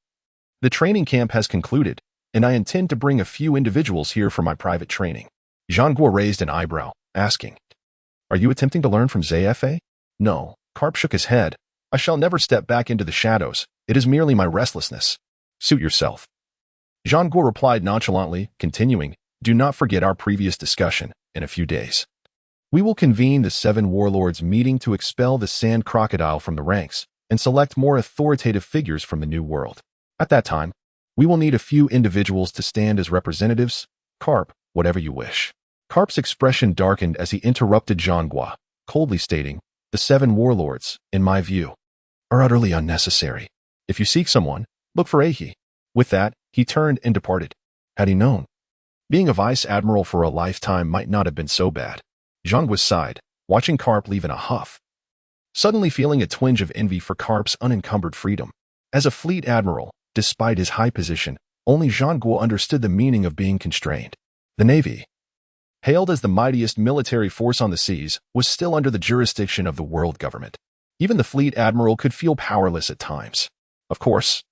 the training camp has concluded, and I intend to bring a few individuals here for my private training. Zhanghua raised an eyebrow, asking, are you attempting to learn from ZFA? No, Karp shook his head. I shall never step back into the shadows. It is merely my restlessness. Suit yourself. Zhanghua replied nonchalantly, continuing, do not forget our previous discussion. In a few days, we will convene the 7 warlords meeting to expel the sand crocodile from the ranks and select more authoritative figures from the new world. At that time, we will need a few individuals to stand as representatives. Karp, whatever you wish. Karp's expression darkened as he interrupted Zhanghua, coldly stating, the 7 warlords, in my view, are utterly unnecessary. If you seek someone, look for Ahi. With that, he turned and departed. Had he known, being a vice admiral for a lifetime might not have been so bad. Zhanghua sighed, watching Karp leave in a huff, suddenly feeling a twinge of envy for Karp's unencumbered freedom. As a fleet admiral, despite his high position, only Zhanghua understood the meaning of being constrained. The Navy, hailed as the mightiest military force on the seas, was still under the jurisdiction of the world government. Even the fleet admiral could feel powerless at times. Of course,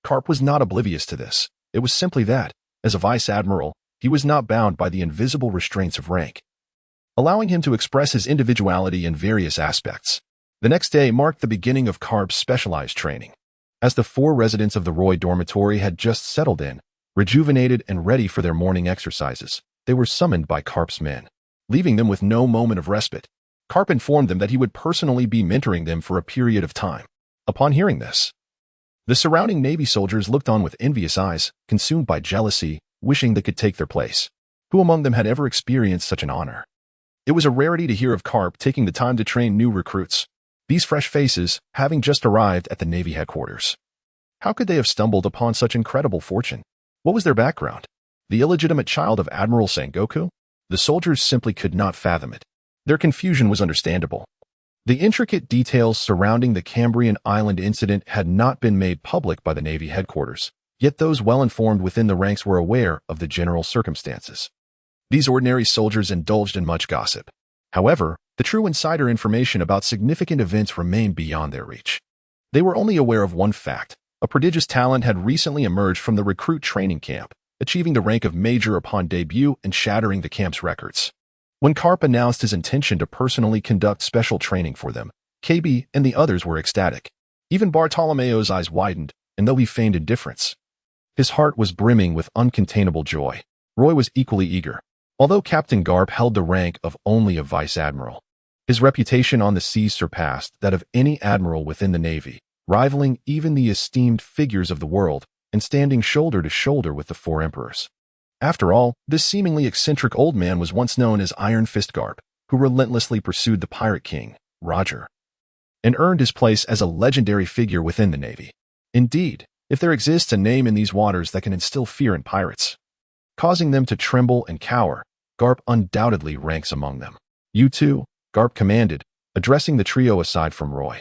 Karp was not oblivious to this. It was simply that, as a vice admiral, he was not bound by the invisible restraints of rank, allowing him to express his individuality in various aspects. The next day marked the beginning of Karp's specialized training. As the 4 residents of the Roy dormitory had just settled in, rejuvenated and ready for their morning exercises, they were summoned by Karp's men. Leaving them with no moment of respite, Karp informed them that he would personally be mentoring them for a period of time. Upon hearing this, the surrounding Navy soldiers looked on with envious eyes, consumed by jealousy, wishing they could take their place. Who among them had ever experienced such an honor? It was a rarity to hear of Karp taking the time to train new recruits. These fresh faces, having just arrived at the Navy headquarters. How could they have stumbled upon such incredible fortune? What was their background? The illegitimate child of Admiral Sengoku? The soldiers simply could not fathom it. Their confusion was understandable. The intricate details surrounding the Cambrian Island incident had not been made public by the Navy headquarters, yet those well-informed within the ranks were aware of the general circumstances. These ordinary soldiers indulged in much gossip. However, the true insider information about significant events remained beyond their reach. They were only aware of one fact: a prodigious talent had recently emerged from the recruit training camp, achieving the rank of major upon debut and shattering the camp's records. When Karp announced his intention to personally conduct special training for them, KB and the others were ecstatic. Even Bartolomeo's eyes widened, and though he feigned indifference, his heart was brimming with uncontainable joy. Roy was equally eager. Although Captain Garp held the rank of only a vice admiral, his reputation on the seas surpassed that of any admiral within the Navy, rivaling even the esteemed figures of the world and standing shoulder to shoulder with the four emperors. After all, this seemingly eccentric old man was once known as Iron Fist Garp, who relentlessly pursued the pirate king, Roger, and earned his place as a legendary figure within the Navy. Indeed, if there exists a name in these waters that can instill fear in pirates, causing them to tremble and cower, Garp undoubtedly ranks among them. You two, Garp commanded, addressing the trio aside from Roy,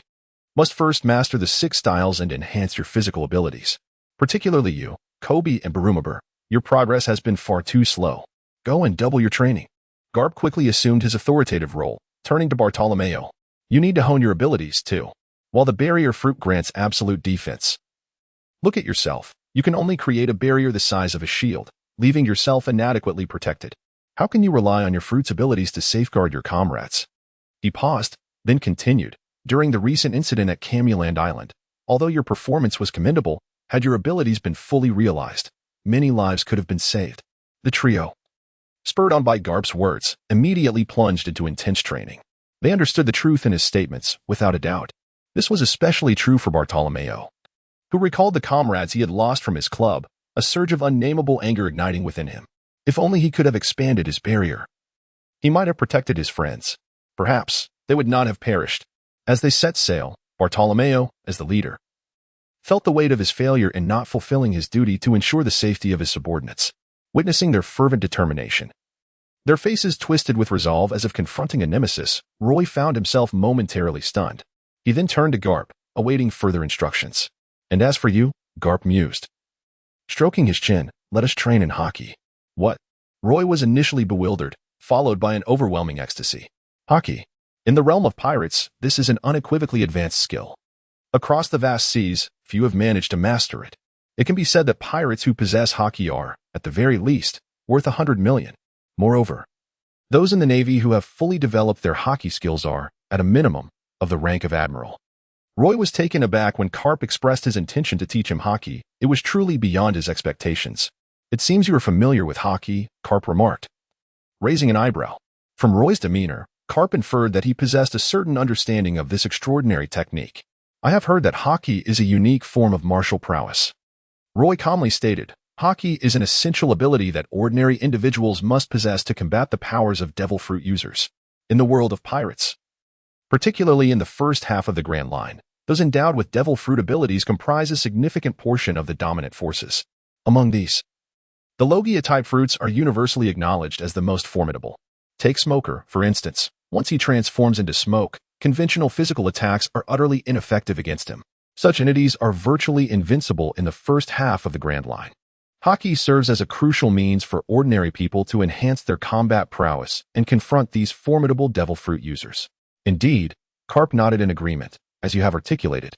must first master the 6 styles and enhance your physical abilities. Particularly you, Kobe and Barumabur. Your progress has been far too slow. Go and double your training. Garp quickly assumed his authoritative role, turning to Bartolomeo. You need to hone your abilities, too. While the barrier fruit grants absolute defense, look at yourself. You can only create a barrier the size of a shield, leaving yourself inadequately protected. How can you rely on your fruit's abilities to safeguard your comrades? He paused, then continued. During the recent incident at Camuland Island, although your performance was commendable, had your abilities been fully realized, many lives could have been saved. The trio, spurred on by Garp's words, immediately plunged into intense training. They understood the truth in his statements, without a doubt. This was especially true for Bartolomeo, who recalled the comrades he had lost from his club, a surge of unnameable anger igniting within him. If only he could have expanded his barrier, he might have protected his friends. Perhaps they would not have perished. As they set sail, Bartolomeo, as the leader, felt the weight of his failure in not fulfilling his duty to ensure the safety of his subordinates. Witnessing their fervent determination, their faces twisted with resolve as if confronting a nemesis, Roy found himself momentarily stunned. He then turned to Garp, awaiting further instructions. And as for you, Garp mused, stroking his chin, let us train in hockey. What? Roy was initially bewildered, followed by an overwhelming ecstasy. Hockey. In the realm of pirates, this is an unequivocally advanced skill. Across the vast seas, few have managed to master it. It can be said that pirates who possess hockey are, at the very least, worth 100 million. Moreover, those in the Navy who have fully developed their hockey skills are, at a minimum, of the rank of admiral. Roy was taken aback when Karp expressed his intention to teach him hockey. It was truly beyond his expectations. It seems you are familiar with hockey, Karp remarked, raising an eyebrow. From Roy's demeanor, Karp inferred that he possessed a certain understanding of this extraordinary technique. I have heard that hockey is a unique form of martial prowess. Roy calmly stated, hockey is an essential ability that ordinary individuals must possess to combat the powers of devil fruit users. In the world of pirates, particularly in the first half of the Grand Line, those endowed with devil fruit abilities comprise a significant portion of the dominant forces. Among these, the Logia-type fruits are universally acknowledged as the most formidable. Take Smoker, for instance. Once he transforms into smoke, conventional physical attacks are utterly ineffective against him. Such entities are virtually invincible in the first half of the Grand Line. Hockey serves as a crucial means for ordinary people to enhance their combat prowess and confront these formidable devil fruit users. Indeed, Karp nodded in agreement, as you have articulated.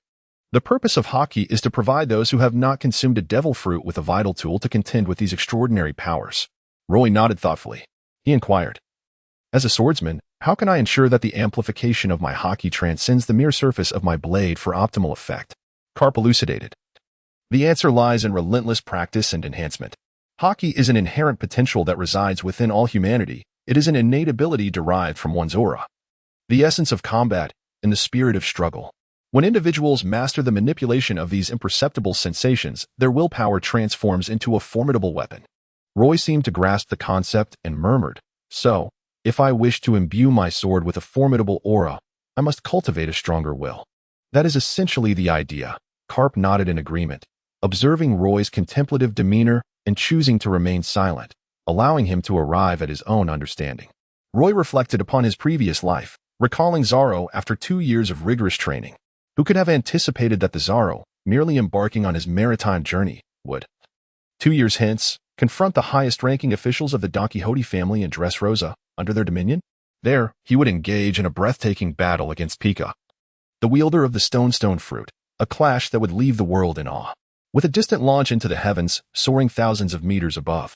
The purpose of hockey is to provide those who have not consumed a devil fruit with a vital tool to contend with these extraordinary powers. Roy nodded thoughtfully. He inquired, as a swordsman, how can I ensure that the amplification of my hockey transcends the mere surface of my blade for optimal effect? Karp elucidated. The answer lies in relentless practice and enhancement. Hockey is an inherent potential that resides within all humanity. It is an innate ability derived from one's aura, the essence of combat, and the spirit of struggle. When individuals master the manipulation of these imperceptible sensations, their willpower transforms into a formidable weapon. Roy seemed to grasp the concept and murmured, so, if I wish to imbue my sword with a formidable aura, I must cultivate a stronger will. That is essentially the idea. Karp nodded in agreement, observing Roy's contemplative demeanor and choosing to remain silent, allowing him to arrive at his own understanding. Roy reflected upon his previous life, recalling Zaro after 2 years of rigorous training. Who could have anticipated that the Zaro, merely embarking on his maritime journey, would, 2 years hence, confront the highest-ranking officials of the Don Quixote family in Dressrosa, under their dominion? There, he would engage in a breathtaking battle against Pika, the wielder of the stone fruit, a clash that would leave the world in awe. With a distant launch into the heavens, soaring thousands of meters above,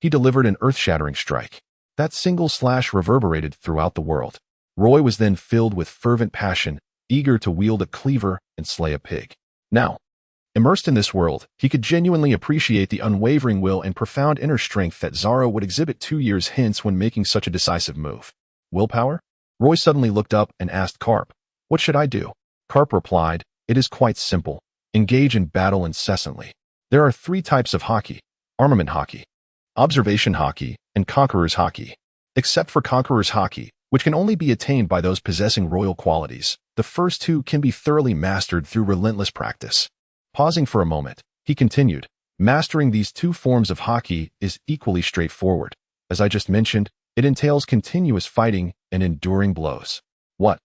he delivered an earth-shattering strike. That single slash reverberated throughout the world. Roy was then filled with fervent passion, eager to wield a cleaver and slay a pig. Now, immersed in this world, he could genuinely appreciate the unwavering will and profound inner strength that Zaro would exhibit 2 years hence when making such a decisive move. Willpower? Roy suddenly looked up and asked Karp, "What should I do?" Karp replied, "It is quite simple. Engage in battle incessantly. There are 3 types of hockey: armament hockey, observation hockey, and conqueror's hockey. Except for conqueror's hockey, which can only be attained by those possessing royal qualities, the first 2 can be thoroughly mastered through relentless practice." Pausing for a moment, he continued, "Mastering these 2 forms of hockey is equally straightforward. As I just mentioned, it entails continuous fighting and enduring blows." What?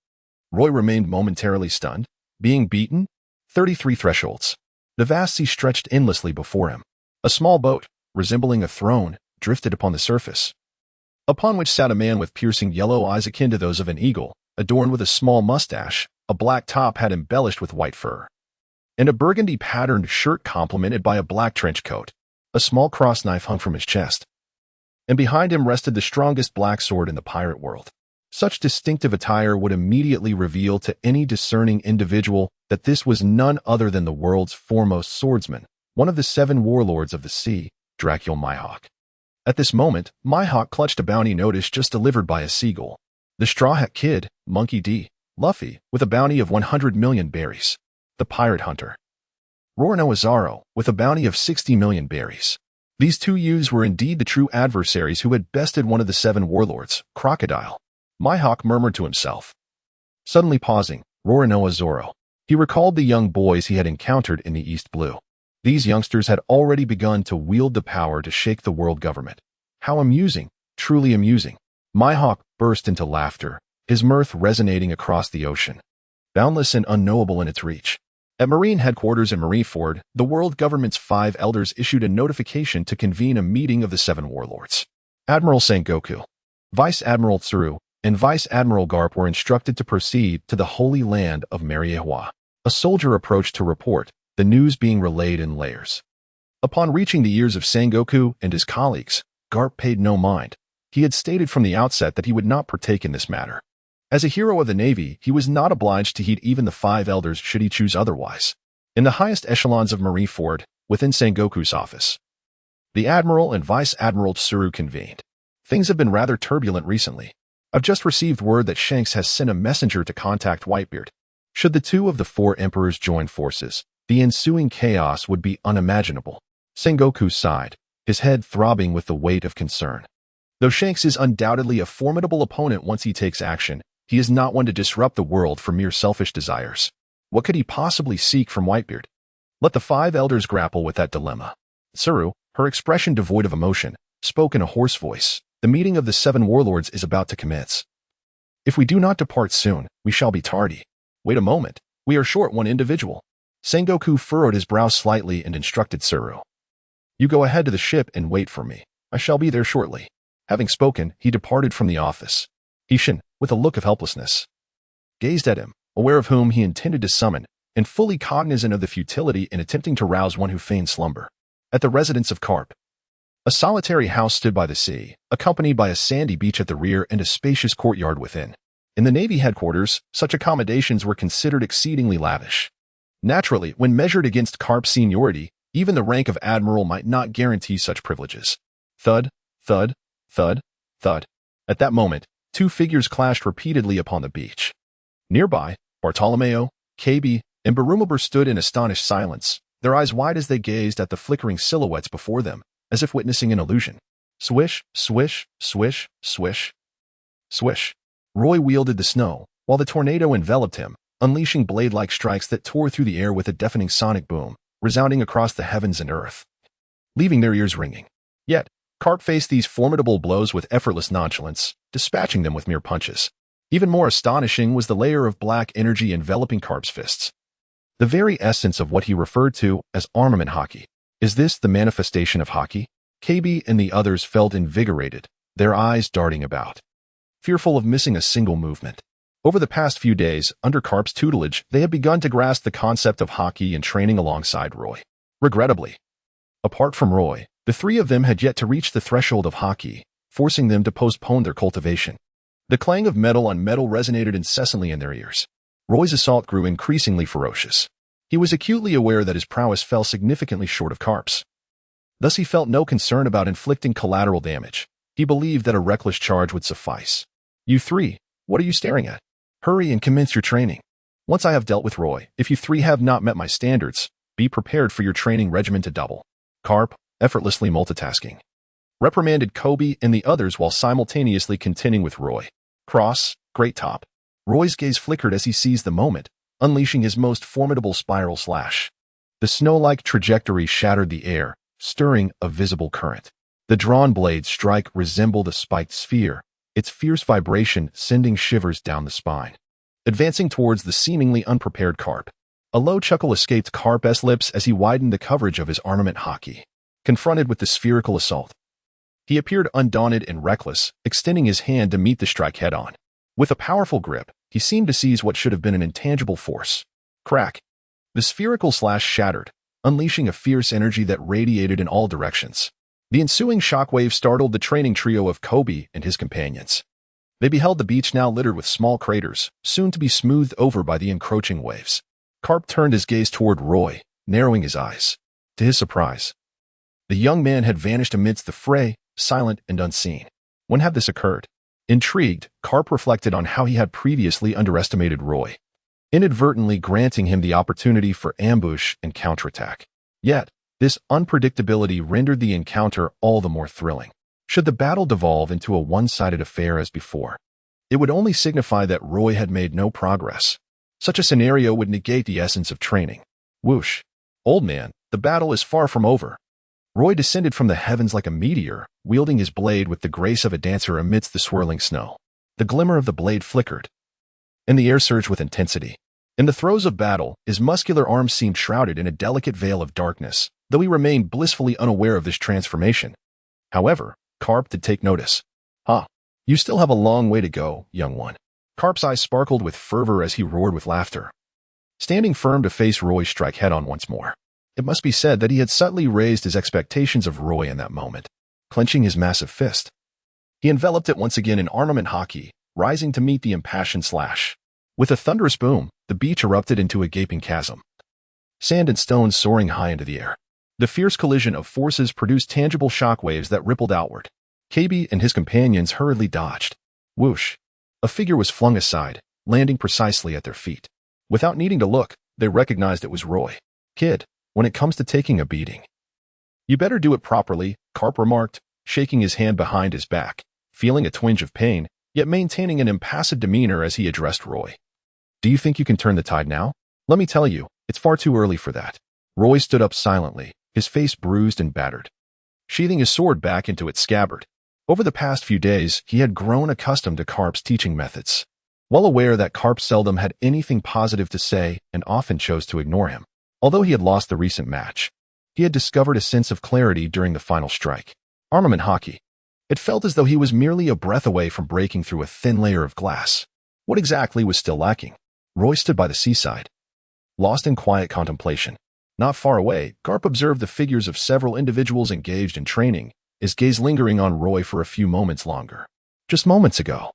Roy remained momentarily stunned. Being beaten? 33 thresholds. The vast sea stretched endlessly before him. A small boat, resembling a throne, drifted upon the surface, upon which sat a man with piercing yellow eyes akin to those of an eagle, adorned with a small mustache, a black top hat embellished with white fur, and a burgundy-patterned shirt complemented by a black trench coat. A small cross knife hung from his chest, and behind him rested the strongest black sword in the pirate world. Such distinctive attire would immediately reveal to any discerning individual that this was none other than the world's foremost swordsman, one of the 7 warlords of the sea, Dracul Mihawk. At this moment, Mihawk clutched a bounty notice just delivered by a seagull. The Straw Hat Kid, Monkey D. Luffy, with a bounty of 100 million berries. The Pirate Hunter, Rorno Azaro, with a bounty of 60 million berries. These 2 youths were indeed the true adversaries who had bested one of the 7 warlords, Crocodile. Mihawk murmured to himself. Suddenly pausing, Rorno Azaro. He recalled the young boys he had encountered in the East Blue. These youngsters had already begun to wield the power to shake the world government. How amusing, truly amusing. Mihawk burst into laughter, his mirth resonating across the ocean, boundless and unknowable in its reach. At Marine headquarters in Marineford, the world government's 5 elders issued a notification to convene a meeting of the 7 warlords. Admiral Sengoku, Vice Admiral Tsuru, and Vice Admiral Garp were instructed to proceed to the Holy Land of Mariehua. A soldier approached to report, the news being relayed in layers. Upon reaching the ears of Sengoku and his colleagues, Garp paid no mind. He had stated from the outset that he would not partake in this matter. As a hero of the Navy, he was not obliged to heed even the 5 elders should he choose otherwise. In the highest echelons of Marineford, within Sengoku's office, the Admiral and Vice Admiral Tsuru convened. "Things have been rather turbulent recently. I've just received word that Shanks has sent a messenger to contact Whitebeard. Should the 2 of the 4 emperors join forces, the ensuing chaos would be unimaginable." Sengoku sighed, his head throbbing with the weight of concern. Though Shanks is undoubtedly a formidable opponent once he takes action, he is not one to disrupt the world for mere selfish desires. What could he possibly seek from Whitebeard? Let the 5 elders grapple with that dilemma. Tsuru, her expression devoid of emotion, spoke in a hoarse voice. "The meeting of the 7 warlords is about to commence. If we do not depart soon, we shall be tardy. Wait a moment, we are short one individual." Sengoku furrowed his brow slightly and instructed Tsuru. "You go ahead to the ship and wait for me. I shall be there shortly." Having spoken, he departed from the office. Hishin, with a look of helplessness, gazed at him, aware of whom he intended to summon, and fully cognizant of the futility in attempting to rouse one who feigned slumber. At the residence of Karp, a solitary house stood by the sea, accompanied by a sandy beach at the rear and a spacious courtyard within. In the Navy headquarters, such accommodations were considered exceedingly lavish. Naturally, when measured against Karp's seniority, even the rank of admiral might not guarantee such privileges. Thud, thud, thud, thud. At that moment, 2 figures clashed repeatedly upon the beach. Nearby, Bartolomeo, KB, and Barumabur stood in astonished silence, their eyes wide as they gazed at the flickering silhouettes before them, as if witnessing an illusion. Swish, swish, swish, swish, swish. Roy wielded the snow, while the tornado enveloped him, unleashing blade-like strikes that tore through the air with a deafening sonic boom, resounding across the heavens and earth, leaving their ears ringing. Yet, Karp faced these formidable blows with effortless nonchalance, dispatching them with mere punches. Even more astonishing was the layer of black energy enveloping Karp's fists, the very essence of what he referred to as armament hockey. Is this the manifestation of hockey? KB and the others felt invigorated, their eyes darting about, fearful of missing a single movement. Over the past few days, under Karp's tutelage, they had begun to grasp the concept of hockey and training alongside Roy. Regrettably, apart from Roy, the three of them had yet to reach the threshold of hockey, forcing them to postpone their cultivation. The clang of metal on metal resonated incessantly in their ears. Roy's assault grew increasingly ferocious. He was acutely aware that his prowess fell significantly short of Karp's. Thus he felt no concern about inflicting collateral damage. He believed that a reckless charge would suffice. You three, what are you staring at? Hurry and commence your training. Once I have dealt with Roy, if you three have not met my standards, be prepared for your training regimen to double. Karp, effortlessly multitasking, reprimanded Kobe and the others while simultaneously contending with Roy. Cross, great top. Roy's gaze flickered as he seized the moment, unleashing his most formidable spiral slash. The snow-like trajectory shattered the air, stirring a visible current. The drawn blade's strike resembled a spiked sphere, its fierce vibration sending shivers down the spine. Advancing towards the seemingly unprepared Karp, a low chuckle escaped Karp's lips as he widened the coverage of his armament hockey. Confronted with the spherical assault, he appeared undaunted and reckless, extending his hand to meet the strike head-on. With a powerful grip, he seemed to seize what should have been an intangible force. Crack! The spherical slash shattered, unleashing a fierce energy that radiated in all directions. The ensuing shockwave startled the training trio of Kobe and his companions. They beheld the beach now littered with small craters, soon to be smoothed over by the encroaching waves. Karp turned his gaze toward Roy, narrowing his eyes. To his surprise, the young man had vanished amidst the fray, silent and unseen. When had this occurred? Intrigued, Karp reflected on how he had previously underestimated Roy, inadvertently granting him the opportunity for ambush and counterattack. Yet, this unpredictability rendered the encounter all the more thrilling. Should the battle devolve into a one-sided affair as before, it would only signify that Roy had made no progress. Such a scenario would negate the essence of training. Whoosh! Old man, the battle is far from over. Roy descended from the heavens like a meteor, wielding his blade with the grace of a dancer amidst the swirling snow. The glimmer of the blade flickered, and the air surged with intensity. In the throes of battle, his muscular arms seemed shrouded in a delicate veil of darkness, though he remained blissfully unaware of this transformation. However, Karp did take notice. You still have a long way to go, young one. Karp's eyes sparkled with fervor as he roared with laughter, standing firm to face Roy's strike head-on once more. It must be said that he had subtly raised his expectations of Roy in that moment. Clenching his massive fist, he enveloped it once again in armament hockey, rising to meet the impassioned slash. With a thunderous boom, the beach erupted into a gaping chasm, sand and stones soaring high into the air. The fierce collision of forces produced tangible shockwaves that rippled outward. KB and his companions hurriedly dodged. Whoosh! A figure was flung aside, landing precisely at their feet. Without needing to look, they recognized it was Roy. Kid, when it comes to taking a beating, you better do it properly, Karp remarked, shaking his hand behind his back, feeling a twinge of pain, yet maintaining an impassive demeanor as he addressed Roy. Do you think you can turn the tide now? Let me tell you, it's far too early for that. Roy stood up silently, his face bruised and battered, sheathing his sword back into its scabbard. Over the past few days, he had grown accustomed to Karp's teaching methods, well aware that Karp seldom had anything positive to say and often chose to ignore him. Although he had lost the recent match, he had discovered a sense of clarity during the final strike. Armament hockey. It felt as though he was merely a breath away from breaking through a thin layer of glass. What exactly was still lacking? Roy stood by the seaside, lost in quiet contemplation. Not far away, Karp observed the figures of several individuals engaged in training, his gaze lingering on Roy for a few moments longer. Just moments ago,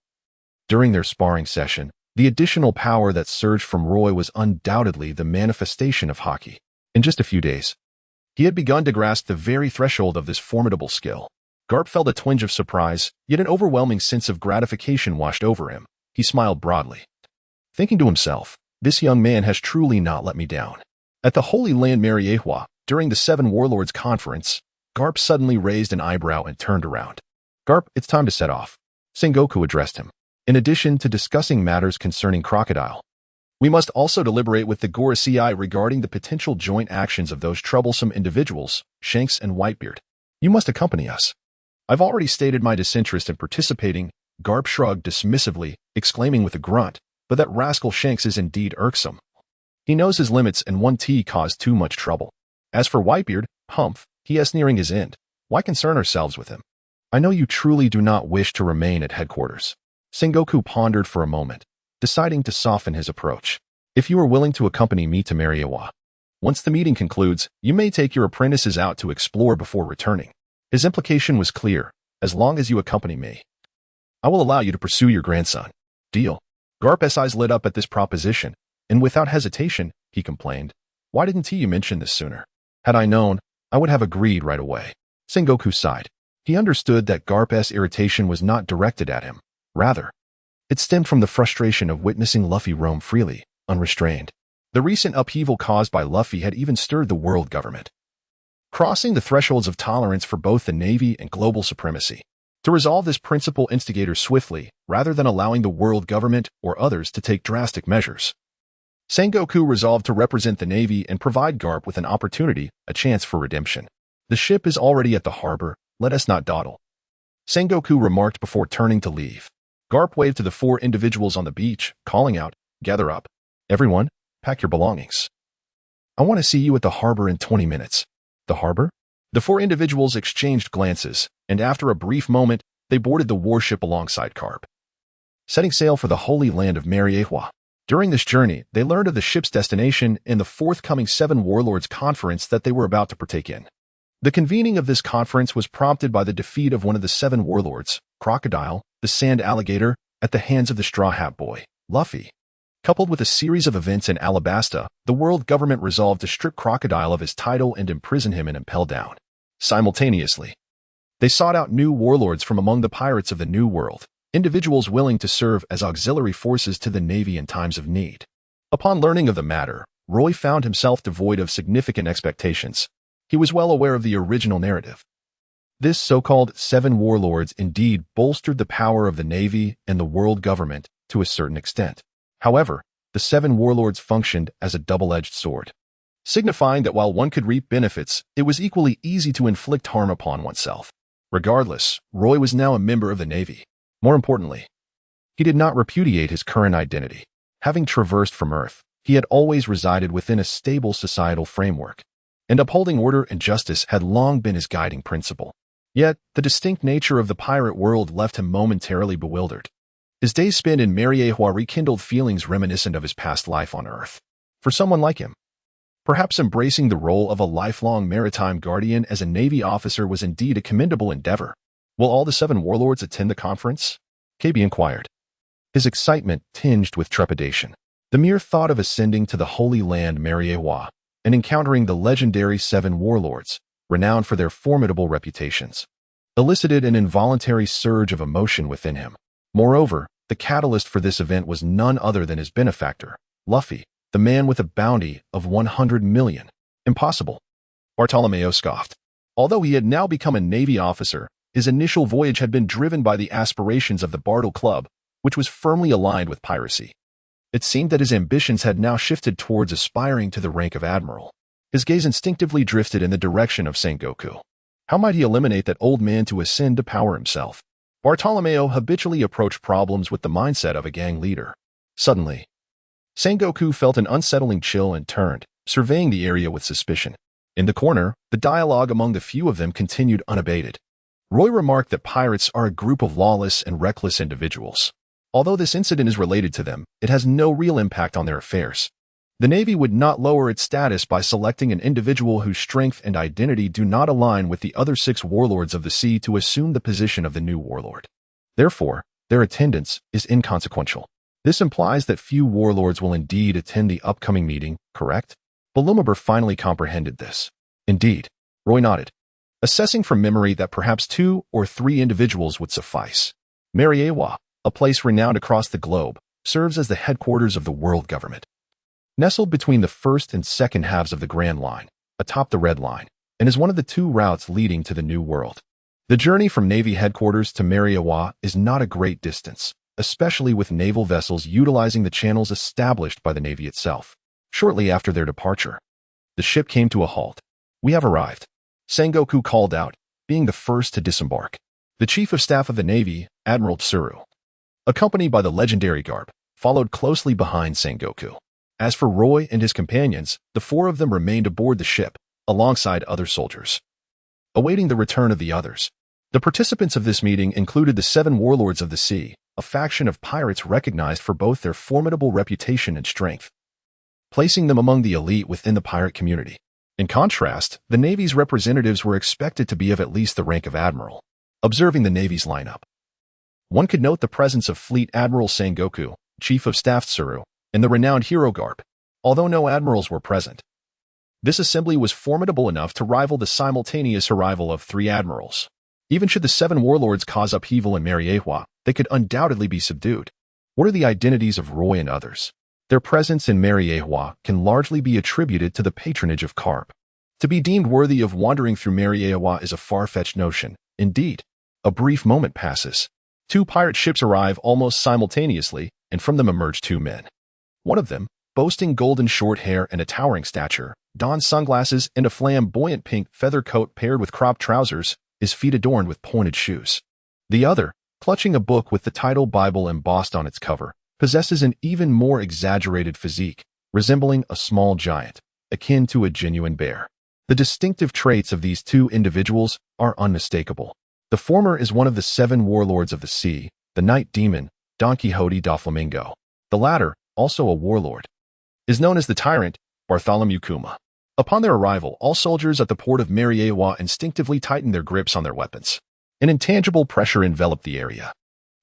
during their sparring session, the additional power that surged from Roy was undoubtedly the manifestation of hockey. In just a few days, he had begun to grasp the very threshold of this formidable skill. Karp felt a twinge of surprise, yet an overwhelming sense of gratification washed over him. He smiled broadly, thinking to himself, this young man has truly not let me down. At the Holy Land Mariehua, during the Seven Warlords Conference, Karp suddenly raised an eyebrow and turned around. Karp, it's time to set off. Sengoku addressed him. in addition to discussing matters concerning Crocodile. We must also deliberate with the Gorosei regarding the potential joint actions of those troublesome individuals, Shanks and Whitebeard. You must accompany us. I've already stated my disinterest in participating, Garp shrugged dismissively, exclaiming with a grunt, but that rascal Shanks is indeed irksome. He knows his limits and one tea caused too much trouble. As for Whitebeard, humph, he is nearing his end. Why concern ourselves with him? I know you truly do not wish to remain at headquarters. Sengoku pondered for a moment, deciding to soften his approach. If you are willing to accompany me to Mariewa, once the meeting concludes, you may take your apprentices out to explore before returning. His implication was clear, as long as you accompany me, I will allow you to pursue your grandson. Deal. Garp's eyes lit up at this proposition, and without hesitation, he complained, why didn't you mention this sooner? Had I known, I would have agreed right away. Sengoku sighed. He understood that Garp's irritation was not directed at him. Rather, it stemmed from the frustration of witnessing Luffy roam freely, unrestrained. The recent upheaval caused by Luffy had even stirred the world government, crossing the thresholds of tolerance for both the Navy and global supremacy. To resolve this principal instigator swiftly, rather than allowing the world government or others to take drastic measures, Sengoku resolved to represent the Navy and provide Garp with an opportunity, a chance for redemption. The ship is already at the harbor, let us not dawdle, Sengoku remarked before turning to leave. Garp waved to the 4 individuals on the beach, calling out, gather up. Everyone, pack your belongings. I want to see you at the harbor in 20 minutes. The harbor? The 4 individuals exchanged glances, and after a brief moment, they boarded the warship alongside Garp, setting sail for the holy land of Mariewa. During this journey, they learned of the ship's destination and the forthcoming 7 Warlords conference that they were about to partake in. The convening of this conference was prompted by the defeat of one of the 7 Warlords, Crocodile, the Sand Alligator, at the hands of the Straw Hat Boy, Luffy. Coupled with a series of events in Alabasta, the world government resolved to strip Crocodile of his title and imprison him in Impel Down. Simultaneously, they sought out new warlords from among the pirates of the New World, individuals willing to serve as auxiliary forces to the Navy in times of need. Upon learning of the matter, Roy found himself devoid of significant expectations. He was well aware of the original narrative. This so-called 7 warlords indeed bolstered the power of the Navy and the world government to a certain extent. However, the 7 warlords functioned as a double-edged sword, signifying that while one could reap benefits, it was equally easy to inflict harm upon oneself. Regardless, Roy was now a member of the Navy. More importantly, he did not repudiate his current identity. Having traversed from Earth, he had always resided within a stable societal framework, and upholding order and justice had long been his guiding principle. Yet, the distinct nature of the pirate world left him momentarily bewildered. His days spent in Mariewa rekindled feelings reminiscent of his past life on Earth. For someone like him, perhaps embracing the role of a lifelong maritime guardian as a Navy officer was indeed a commendable endeavor. Will all the 7 warlords attend the conference? KB inquired, his excitement tinged with trepidation. The mere thought of ascending to the holy land Mariewa and encountering the legendary 7 warlords, renowned for their formidable reputations, elicited an involuntary surge of emotion within him. Moreover, the catalyst for this event was none other than his benefactor, Luffy, the man with a bounty of 100 million. Impossible. Bartolomeo scoffed. Although he had now become a Navy officer, his initial voyage had been driven by the aspirations of the Bartle Club, which was firmly aligned with piracy. It seemed that his ambitions had now shifted towards aspiring to the rank of admiral. His gaze instinctively drifted in the direction of Sengoku. How might he eliminate that old man to ascend to power himself? Bartolomeo habitually approached problems with the mindset of a gang leader. Suddenly, Sengoku felt an unsettling chill and turned, surveying the area with suspicion. In the corner, the dialogue among the few of them continued unabated. Roy remarked that pirates are a group of lawless and reckless individuals. Although this incident is related to them, it has no real impact on their affairs. The Navy would not lower its status by selecting an individual whose strength and identity do not align with the other 6 warlords of the sea to assume the position of the new warlord. Therefore, their attendance is inconsequential. This implies that few warlords will indeed attend the upcoming meeting, correct? Balumabur finally comprehended this. Indeed, Roy nodded, assessing from memory that perhaps 2 or 3 individuals would suffice. Mariewa, a place renowned across the globe, serves as the headquarters of the world government. Nestled between the first and second halves of the Grand Line, atop the Red Line, and is one of the 2 routes leading to the New World. The journey from Navy headquarters to Mariewa is not a great distance. especially with naval vessels utilizing the channels established by the Navy itself. Shortly after their departure, the ship came to a halt. "We have arrived," Sengoku called out, being the first to disembark. The Chief of Staff of the Navy, Admiral Tsuru, accompanied by the legendary Garb, followed closely behind Sengoku. As for Roy and his companions, the four of them remained aboard the ship, alongside other soldiers, awaiting the return of the others. The participants of this meeting included the 7 Warlords of the Sea, a faction of pirates recognized for both their formidable reputation and strength, placing them among the elite within the pirate community. In contrast, the Navy's representatives were expected to be of at least the rank of Admiral. Observing the Navy's lineup, one could note the presence of Fleet Admiral Sengoku, Chief of Staff Tsuru, and the renowned hero Garb, although no admirals were present. This assembly was formidable enough to rival the simultaneous arrival of 3 admirals. Even should the 7 warlords cause upheaval in Mariewa, they could undoubtedly be subdued. What are the identities of Roy and others? Their presence in Mariewa can largely be attributed to the patronage of Carp. To be deemed worthy of wandering through Mariewa is a far-fetched notion. Indeed, a brief moment passes. 2 pirate ships arrive almost simultaneously, and from them emerge 2 men. One of them, boasting golden short hair and a towering stature, dons sunglasses and a flamboyant pink feather coat paired with cropped trousers, his feet adorned with pointed shoes. The other, clutching a book with the title Bible embossed on its cover, possesses an even more exaggerated physique, resembling a small giant, akin to a genuine bear. The distinctive traits of these 2 individuals are unmistakable. The former is one of the 7 warlords of the sea, the Night Demon, Don Quixote da Flamingo. The latter, also a warlord, is known as the Tyrant, Bartholomew Kuma. Upon their arrival, all soldiers at the port of Mariewa instinctively tightened their grips on their weapons. An intangible pressure enveloped the area.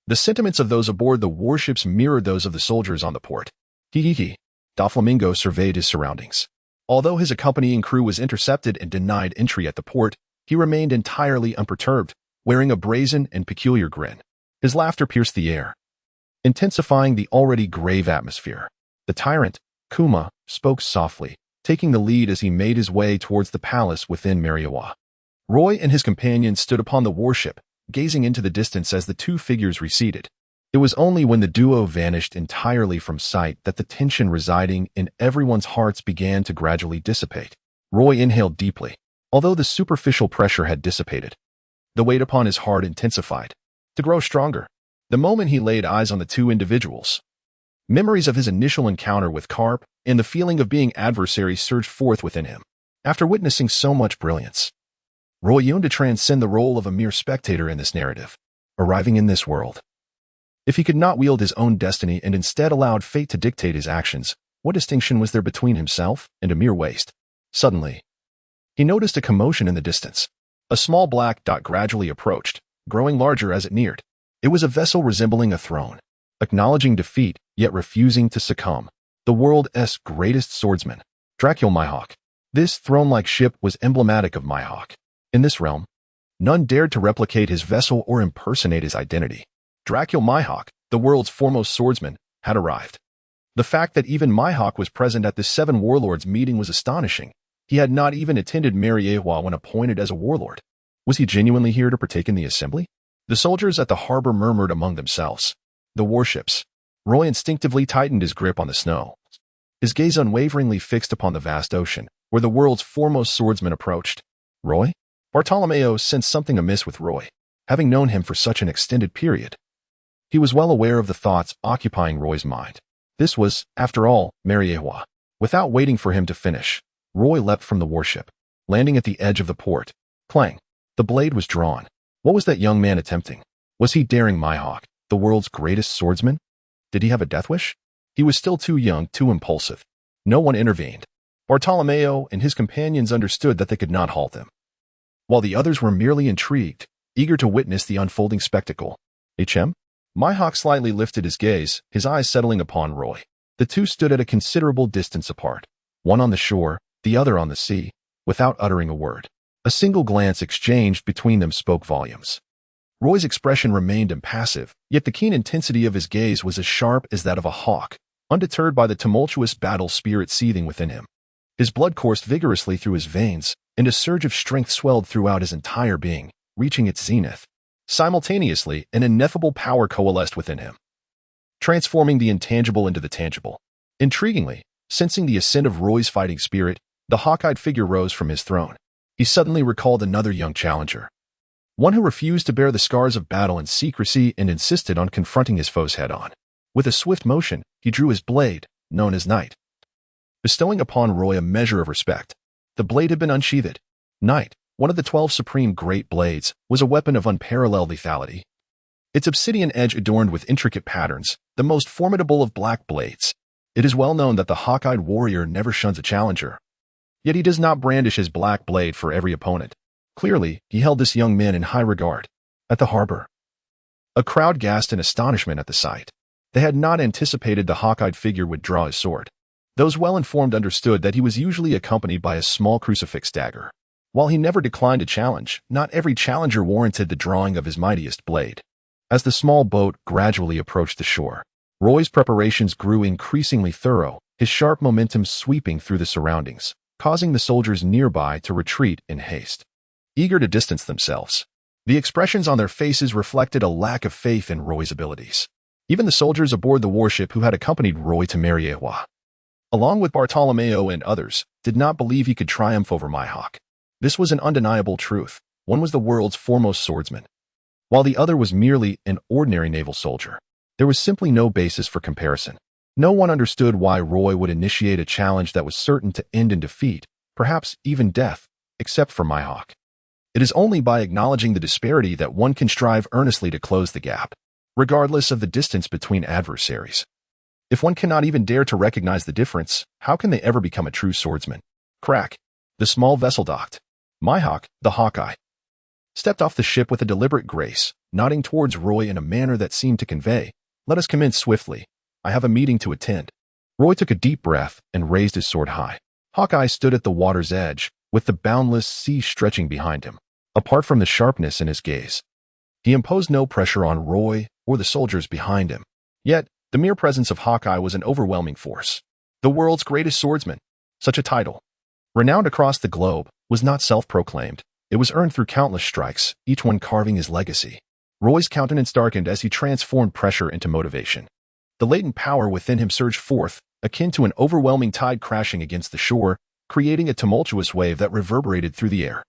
The sentiments of those aboard the warships mirrored those of the soldiers on the port. Da Flamingo surveyed his surroundings. Although his accompanying crew was intercepted and denied entry at the port, he remained entirely unperturbed, wearing a brazen and peculiar grin. His laughter pierced the air, intensifying the already grave atmosphere. The tyrant, Kuma, spoke softly, taking the lead as he made his way towards the palace within Mariewa. Roy and his companions stood upon the warship, gazing into the distance as the 2 figures receded. It was only when the duo vanished entirely from sight that the tension residing in everyone's hearts began to gradually dissipate. Roy inhaled deeply. Although the superficial pressure had dissipated, the weight upon his heart intensified, to grow stronger. The moment he laid eyes on the 2 individuals, memories of his initial encounter with Carp and the feeling of being adversaries surged forth within him. After witnessing so much brilliance, Roy yearned to transcend the role of a mere spectator in this narrative, arriving in this world. If he could not wield his own destiny and instead allowed fate to dictate his actions, what distinction was there between himself and a mere waste? Suddenly, he noticed a commotion in the distance. A small black dot gradually approached, growing larger as it neared. It was a vessel resembling a throne, acknowledging defeat, yet refusing to succumb. The world's greatest swordsman, Dracul Mihawk. This throne-like ship was emblematic of Mihawk. In this realm, none dared to replicate his vessel or impersonate his identity. Dracul Mihawk, the world's foremost swordsman, had arrived. The fact that even Mihawk was present at the 7 warlords meeting was astonishing. He had not even attended Mariewa when appointed as a warlord. Was he genuinely here to partake in the assembly? The soldiers at the harbor murmured among themselves. The warships. Roy instinctively tightened his grip on the snow, his gaze unwaveringly fixed upon the vast ocean, where the world's foremost swordsman approached. Roy? Bartolomeo sensed something amiss with Roy, having known him for such an extended period. He was well aware of the thoughts occupying Roy's mind. This was, after all, Mariewa. Without waiting for him to finish, Roy leapt from the warship, landing at the edge of the port. Clang! The blade was drawn. What was that young man attempting? Was he daring Mihawk, the world's greatest swordsman? Did he have a death wish? He was still too young, too impulsive. No one intervened. Bartolomeo and his companions understood that they could not halt him, while the others were merely intrigued, eager to witness the unfolding spectacle. HM? Mihawk slightly lifted his gaze, his eyes settling upon Roy. The 2 stood at a considerable distance apart, one on the shore, the other on the sea, without uttering a word. A single glance exchanged between them spoke volumes. Roy's expression remained impassive, yet the keen intensity of his gaze was as sharp as that of a hawk, undeterred by the tumultuous battle spirit seething within him. His blood coursed vigorously through his veins, and a surge of strength swelled throughout his entire being, reaching its zenith. Simultaneously, an ineffable power coalesced within him. transforming the intangible into the tangible. Intriguingly, sensing the ascent of Roy's fighting spirit, the hawk-eyed figure rose from his throne. He suddenly recalled another young challenger, one who refused to bear the scars of battle in secrecy and insisted on confronting his foes head-on. With a swift motion, he drew his blade, known as Knight, bestowing upon Roy a measure of respect. The blade had been unsheathed. Knight, one of the 12 supreme great blades, was a weapon of unparalleled lethality. Its obsidian edge adorned with intricate patterns, the most formidable of black blades. It is well known that the hawk-eyed warrior never shuns a challenger. Yet he does not brandish his black blade for every opponent. Clearly, he held this young man in high regard. At the harbor, a crowd gasped in astonishment at the sight. They had not anticipated the hawk-eyed figure would draw his sword. Those well-informed understood that he was usually accompanied by a small crucifix dagger. While he never declined a challenge, not every challenger warranted the drawing of his mightiest blade. As the small boat gradually approached the shore, Roy's preparations grew increasingly thorough, his sharp momentum sweeping through the surroundings, causing the soldiers nearby to retreat in haste, eager to distance themselves. The expressions on their faces reflected a lack of faith in Roy's abilities. Even the soldiers aboard the warship who had accompanied Roy to Mariewa, along with Bartolomeo and others, did not believe he could triumph over Mihawk. This was an undeniable truth. One was the world's foremost swordsman, while the other was merely an ordinary naval soldier. There was simply no basis for comparison. No one understood why Roy would initiate a challenge that was certain to end in defeat, perhaps even death, except for Mihawk. It is only by acknowledging the disparity that one can strive earnestly to close the gap, regardless of the distance between adversaries. If one cannot even dare to recognize the difference, how can they ever become a true swordsman? Crack. The small vessel docked. Mihawk, the Hawkeye, stepped off the ship with a deliberate grace, nodding towards Roy in a manner that seemed to convey, "Let us commence swiftly. I have a meeting to attend." Roy took a deep breath and raised his sword high. Hawkeye stood at the water's edge, with the boundless sea stretching behind him. Apart from the sharpness in his gaze, he imposed no pressure on Roy or the soldiers behind him. Yet, the mere presence of Hawkeye was an overwhelming force. The world's greatest swordsman. Such a title, renowned across the globe, was not self-proclaimed. It was earned through countless strikes, each one carving his legacy. Roy's countenance darkened as he transformed pressure into motivation. The latent power within him surged forth, akin to an overwhelming tide crashing against the shore, creating a tumultuous wave that reverberated through the air.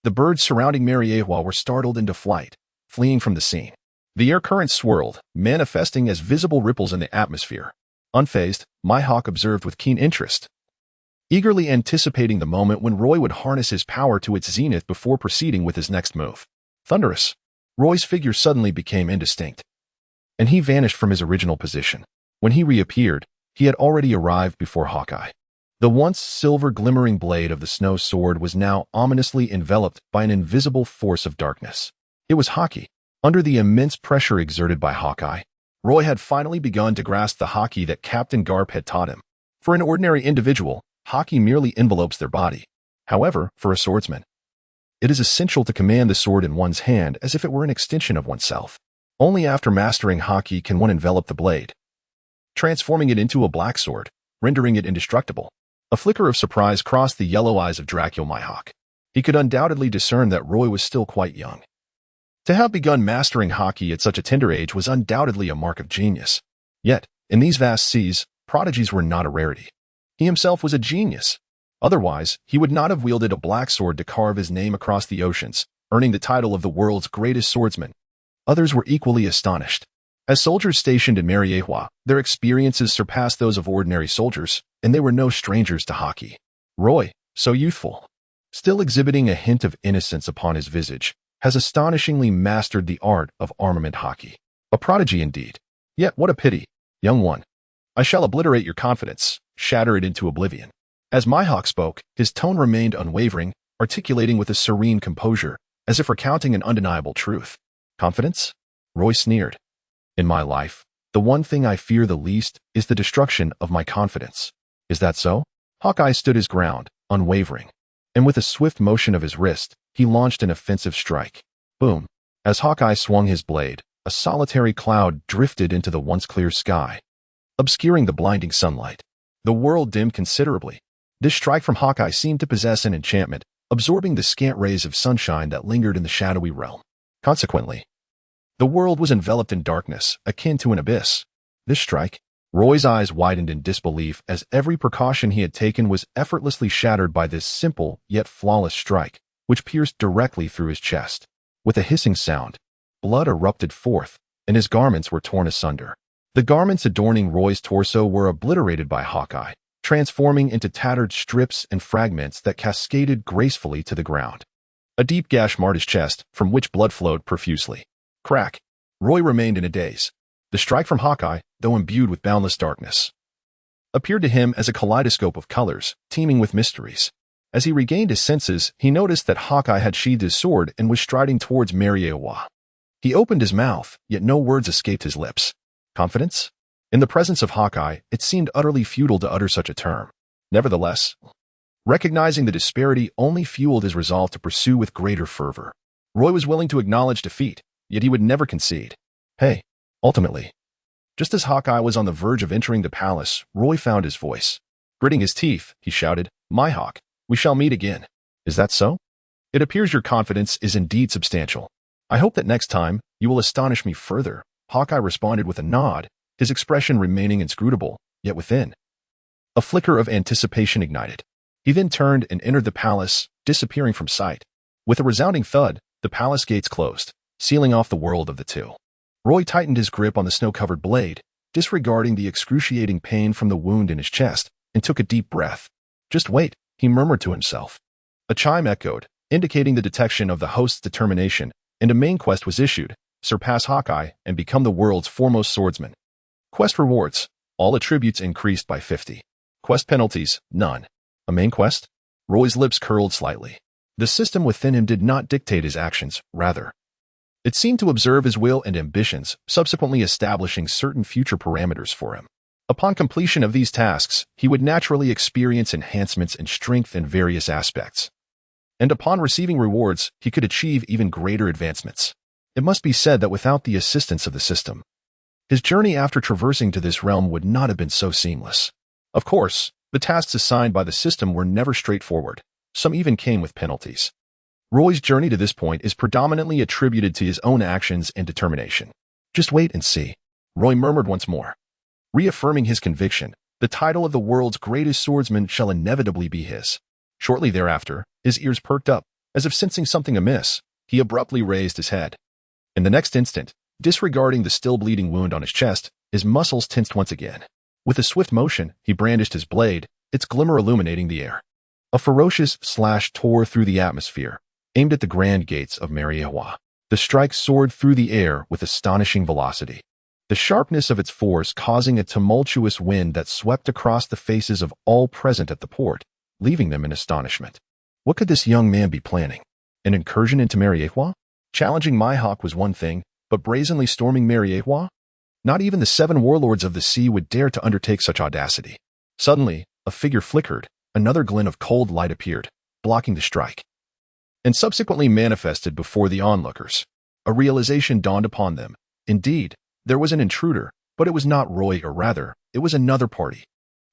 The birds surrounding Mariewa were startled into flight, fleeing from the scene. The air currents swirled, manifesting as visible ripples in the atmosphere. Unfazed, Mihawk observed with keen interest, eagerly anticipating the moment when Roy would harness his power to its zenith before proceeding with his next move. Thunderous. Roy's figure suddenly became indistinct, and he vanished from his original position. When he reappeared, he had already arrived before Hawkeye. The once silver glimmering blade of the snow sword was now ominously enveloped by an invisible force of darkness. It was Haki. Under the immense pressure exerted by Hawkeye, Roy had finally begun to grasp the Haki that Captain Garp had taught him. For an ordinary individual, Haki merely envelopes their body. However, for a swordsman, it is essential to command the sword in one's hand as if it were an extension of oneself. Only after mastering Haki can one envelop the blade, transforming it into a black sword, rendering it indestructible. A flicker of surprise crossed the yellow eyes of Dracula Mihawk. He could undoubtedly discern that Roy was still quite young. To have begun mastering Haki at such a tender age was undoubtedly a mark of genius. Yet, in these vast seas, prodigies were not a rarity. He himself was a genius. Otherwise, he would not have wielded a black sword to carve his name across the oceans, earning the title of the world's greatest swordsman. Others were equally astonished. As soldiers stationed in Mariewa, their experiences surpassed those of ordinary soldiers, and they were no strangers to Haki. Roy, so youthful, still exhibiting a hint of innocence upon his visage, has astonishingly mastered the art of armament Haki. A prodigy indeed. Yet what a pity, young one. I shall obliterate your confidence, shatter it into oblivion. As Mihawk spoke, his tone remained unwavering, articulating with a serene composure, as if recounting an undeniable truth. Confidence? Roy sneered. In my life, the one thing I fear the least is the destruction of my confidence. Is that so? Hawkeye stood his ground, unwavering, and with a swift motion of his wrist, he launched an offensive strike. Boom. As Hawkeye swung his blade, a solitary cloud drifted into the once clear sky, obscuring the blinding sunlight. The world dimmed considerably. This strike from Hawkeye seemed to possess an enchantment, absorbing the scant rays of sunshine that lingered in the shadowy realm. Consequently, the world was enveloped in darkness, akin to an abyss. This strike? Roy's eyes widened in disbelief as every precaution he had taken was effortlessly shattered by this simple yet flawless strike, which pierced directly through his chest. With a hissing sound, blood erupted forth, and his garments were torn asunder. The garments adorning Roy's torso were obliterated by Hawkeye, transforming into tattered strips and fragments that cascaded gracefully to the ground. A deep gash marred his chest, from which blood flowed profusely. Crack! Roy remained in a daze. The strike from Hawkeye, though imbued with boundless darkness, appeared to him as a kaleidoscope of colors, teeming with mysteries. As he regained his senses, he noticed that Hawkeye had sheathed his sword and was striding towards Mariewa. He opened his mouth, yet no words escaped his lips. Confidence? In the presence of Hawkeye, it seemed utterly futile to utter such a term. Nevertheless, recognizing the disparity only fueled his resolve to pursue with greater fervor. Roy was willing to acknowledge defeat, yet he would never concede. Hey, ultimately. Just as Hawkeye was on the verge of entering the palace, Roy found his voice. Gritting his teeth, he shouted, "My Hawk, we shall meet again." Is that so? It appears your confidence is indeed substantial. I hope that next time, you will astonish me further. Hawkeye responded with a nod, his expression remaining inscrutable, yet within a flicker of anticipation ignited. He then turned and entered the palace, disappearing from sight. With a resounding thud, the palace gates closed, sealing off the world of the two. Roy tightened his grip on the snow-covered blade, disregarding the excruciating pain from the wound in his chest, and took a deep breath. Just wait, he murmured to himself. A chime echoed, indicating the detection of the host's determination, and a main quest was issued: surpass Hawkeye and become the world's foremost swordsman. Quest rewards: all attributes increased by 50. Quest penalties: none. A main quest? Roy's lips curled slightly. The system within him did not dictate his actions, rather, it seemed to observe his will and ambitions, subsequently establishing certain future parameters for him. Upon completion of these tasks, he would naturally experience enhancements in strength in various aspects. And upon receiving rewards, he could achieve even greater advancements. It must be said that without the assistance of the system, his journey after traversing to this realm would not have been so seamless. Of course, the tasks assigned by the system were never straightforward. Some even came with penalties. Roy's journey to this point is predominantly attributed to his own actions and determination. Just wait and see, Roy murmured once more. Reaffirming his conviction, the title of the world's greatest swordsman shall inevitably be his. Shortly thereafter, his ears perked up, as if sensing something amiss. He abruptly raised his head. In the next instant, disregarding the still bleeding wound on his chest, his muscles tensed once again. With a swift motion, he brandished his blade, its glimmer illuminating the air. A ferocious slash tore through the atmosphere, aimed at the grand gates of Mariewa. The strike soared through the air with astonishing velocity, the sharpness of its force causing a tumultuous wind that swept across the faces of all present at the port, leaving them in astonishment. What could this young man be planning? An incursion into Mariewa? Challenging Mihawk was one thing, but brazenly storming Mariewa? Not even the 7 warlords of the sea would dare to undertake such audacity. Suddenly, a figure flickered, another glint of cold light appeared, blocking the strike, and subsequently manifested before the onlookers. A realization dawned upon them. Indeed, there was an intruder, but it was not Roy, or rather, it was another party.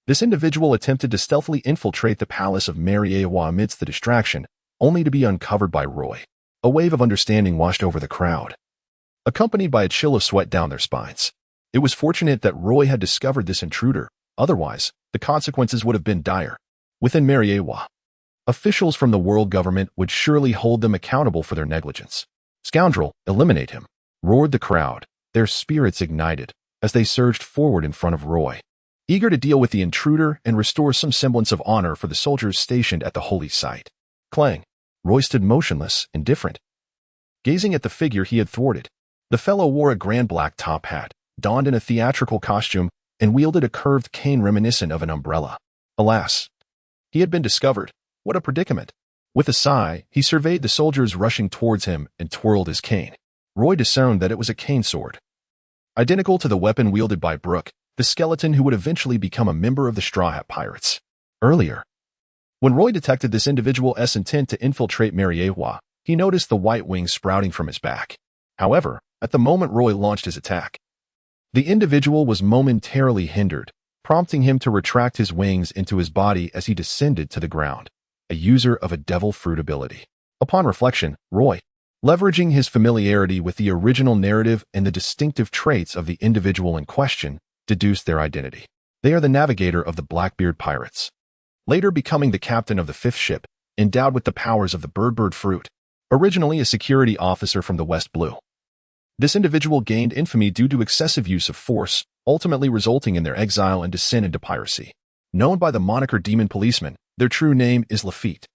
This individual attempted to stealthily infiltrate the palace of Mariewa amidst the distraction, only to be uncovered by Roy. A wave of understanding washed over the crowd, accompanied by a chill of sweat down their spines. It was fortunate that Roy had discovered this intruder, otherwise, the consequences would have been dire. Within Mariewa, officials from the world government would surely hold them accountable for their negligence. "Scoundrel, eliminate him," roared the crowd, their spirits ignited, as they surged forward in front of Roy, eager to deal with the intruder and restore some semblance of honor for the soldiers stationed at the holy site. Clang! Roy stood motionless, indifferent, gazing at the figure he had thwarted. The fellow wore a grand black top hat, donned in a theatrical costume, and wielded a curved cane reminiscent of an umbrella. Alas! He had been discovered. What a predicament! With a sigh, he surveyed the soldiers rushing towards him and twirled his cane. Roy discerned that it was a cane sword, identical to the weapon wielded by Brooke, the skeleton who would eventually become a member of the Straw Hat Pirates. Earlier, when Roy detected this individual's intent to infiltrate Mariewa, he noticed the white wings sprouting from his back. However, at the moment Roy launched his attack, the individual was momentarily hindered, prompting him to retract his wings into his body as he descended to the ground, a user of a devil fruit ability. Upon reflection, Roy, leveraging his familiarity with the original narrative and the distinctive traits of the individual in question, deduced their identity. They are the navigator of the Blackbeard pirates, later becoming the captain of the 5th ship, endowed with the powers of the bird fruit, originally a security officer from the West Blue. This individual gained infamy due to excessive use of force, ultimately resulting in their exile and descent into piracy. Known by the moniker Demon Policeman, their true name is Lafitte.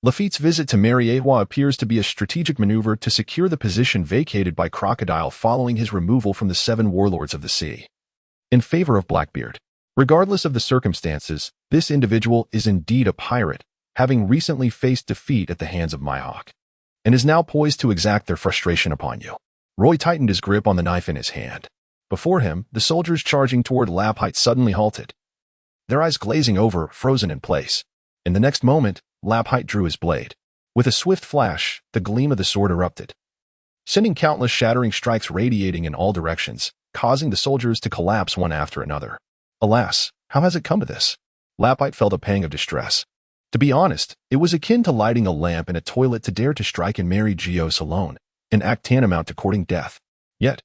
Lafitte's visit to Mariewa appears to be a strategic maneuver to secure the position vacated by Crocodile following his removal from the 7 warlords of the sea, in favor of Blackbeard. Regardless of the circumstances, this individual is indeed a pirate, having recently faced defeat at the hands of Mihawk, and is now poised to exact their frustration upon you. Roy tightened his grip on the knife in his hand. Before him, the soldiers charging toward Laphite suddenly halted, their eyes glazing over, frozen in place. In the next moment, Laphite drew his blade. With a swift flash, the gleam of the sword erupted, sending countless shattering strikes radiating in all directions, causing the soldiers to collapse one after another. Alas, how has it come to this? Laphite felt a pang of distress. To be honest, it was akin to lighting a lamp in a toilet to dare to strike and marry Geos alone, an act tantamount to courting death. Yet,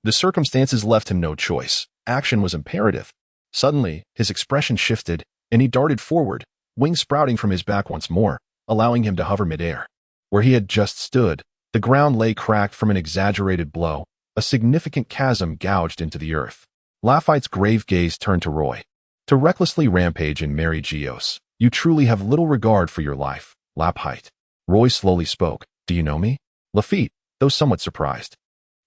the circumstances left him no choice. Action was imperative. Suddenly, his expression shifted, and he darted forward, wings sprouting from his back once more, allowing him to hover midair. Where he had just stood, the ground lay cracked from an exaggerated blow, a significant chasm gouged into the earth. Laphite's grave gaze turned to Roy. To recklessly rampage and marry Geos, you truly have little regard for your life, Laphite. Roy slowly spoke. Do you know me? Lafitte, though somewhat surprised,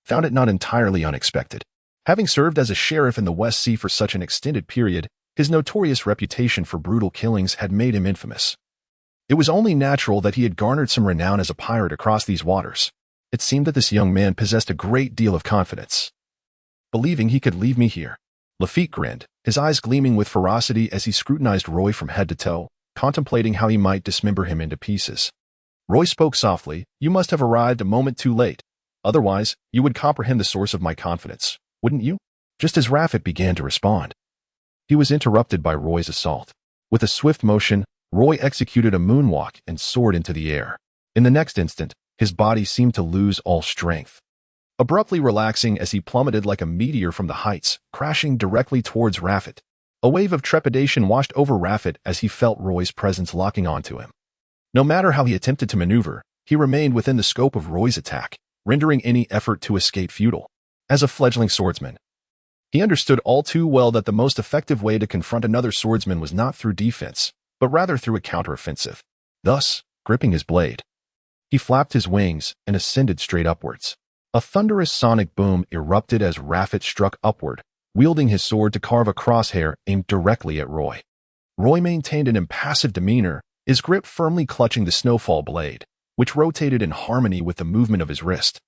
found it not entirely unexpected. Having served as a sheriff in the West Sea for such an extended period, his notorious reputation for brutal killings had made him infamous. It was only natural that he had garnered some renown as a pirate across these waters. It seemed that this young man possessed a great deal of confidence, believing he could leave me here. Lafitte grinned, his eyes gleaming with ferocity as he scrutinized Roy from head to toe, contemplating how he might dismember him into pieces. Roy spoke softly. You must have arrived a moment too late. Otherwise, you would comprehend the source of my confidence, wouldn't you? Just as Raffit began to respond, he was interrupted by Roy's assault. With a swift motion, Roy executed a moonwalk and soared into the air. In the next instant, his body seemed to lose all strength, abruptly relaxing as he plummeted like a meteor from the heights, crashing directly towards Raffit. A wave of trepidation washed over Raffit as he felt Roy's presence locking onto him. No matter how he attempted to maneuver, he remained within the scope of Roy's attack, rendering any effort to escape futile. As a fledgling swordsman, he understood all too well that the most effective way to confront another swordsman was not through defense, but rather through a counteroffensive. Thus, gripping his blade, he flapped his wings and ascended straight upwards. A thunderous sonic boom erupted as Raffit struck upward, wielding his sword to carve a crosshair aimed directly at Roy. Roy maintained an impassive demeanor, his grip firmly clutching the snowfall blade, which rotated in harmony with the movement of his wrist.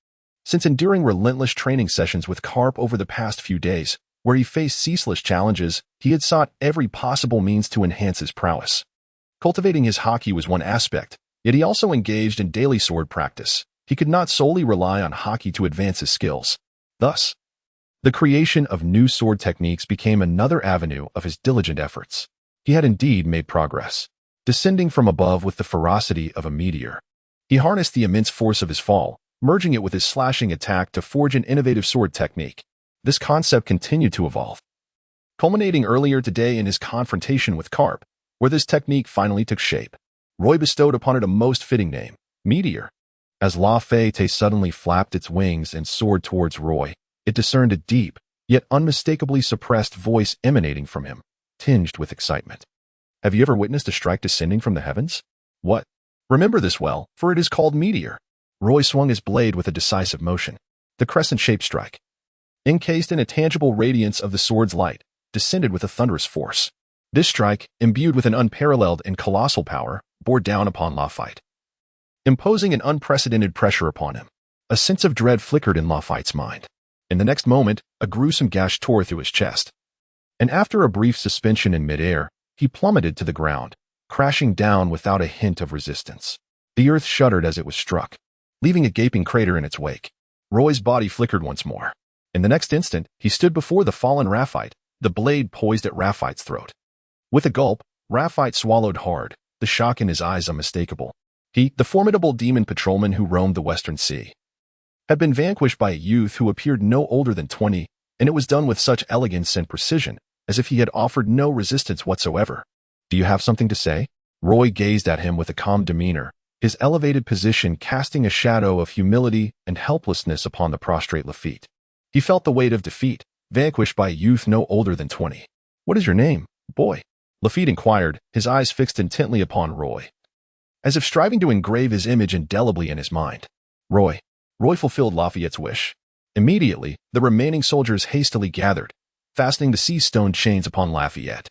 Since enduring relentless training sessions with Carp over the past few days, where he faced ceaseless challenges, he had sought every possible means to enhance his prowess. Cultivating his haki was one aspect, yet he also engaged in daily sword practice. He could not solely rely on haki to advance his skills. Thus, the creation of new sword techniques became another avenue of his diligent efforts. He had indeed made progress, descending from above with the ferocity of a meteor. He harnessed the immense force of his fall, merging it with his slashing attack to forge an innovative sword technique. This concept continued to evolve, culminating earlier today in his confrontation with Carp, where this technique finally took shape. Roy bestowed upon it a most fitting name, Meteor. As La Fate suddenly flapped its wings and soared towards Roy, it discerned a deep, yet unmistakably suppressed voice emanating from him, tinged with excitement. Have you ever witnessed a strike descending from the heavens? What? Remember this well, for it is called Meteor. Roy swung his blade with a decisive motion. The crescent-shaped strike, encased in a tangible radiance of the sword's light, descended with a thunderous force. This strike, imbued with an unparalleled and colossal power, bore down upon Laphite, imposing an unprecedented pressure upon him. A sense of dread flickered in Laphite's mind. In the next moment, a gruesome gash tore through his chest, and after a brief suspension in midair, he plummeted to the ground, crashing down without a hint of resistance. The earth shuddered as it was struck, leaving a gaping crater in its wake. Roy's body flickered once more. In the next instant, he stood before the fallen Rafite, the blade poised at Rafite's throat. With a gulp, Rafite swallowed hard, the shock in his eyes unmistakable. He, the formidable demon patrolman who roamed the Western Sea, had been vanquished by a youth who appeared no older than 20, and it was done with such elegance and precision, as if he had offered no resistance whatsoever. "Do you have something to say?" Roy gazed at him with a calm demeanor, his elevated position casting a shadow of humility and helplessness upon the prostrate Lafitte. He felt the weight of defeat, vanquished by a youth no older than 20. "What is your name, boy?" Lafitte inquired, his eyes fixed intently upon Roy, as if striving to engrave his image indelibly in his mind. Roy fulfilled Lafayette's wish. Immediately, the remaining soldiers hastily gathered, fastening the sea-stone chains upon Lafayette.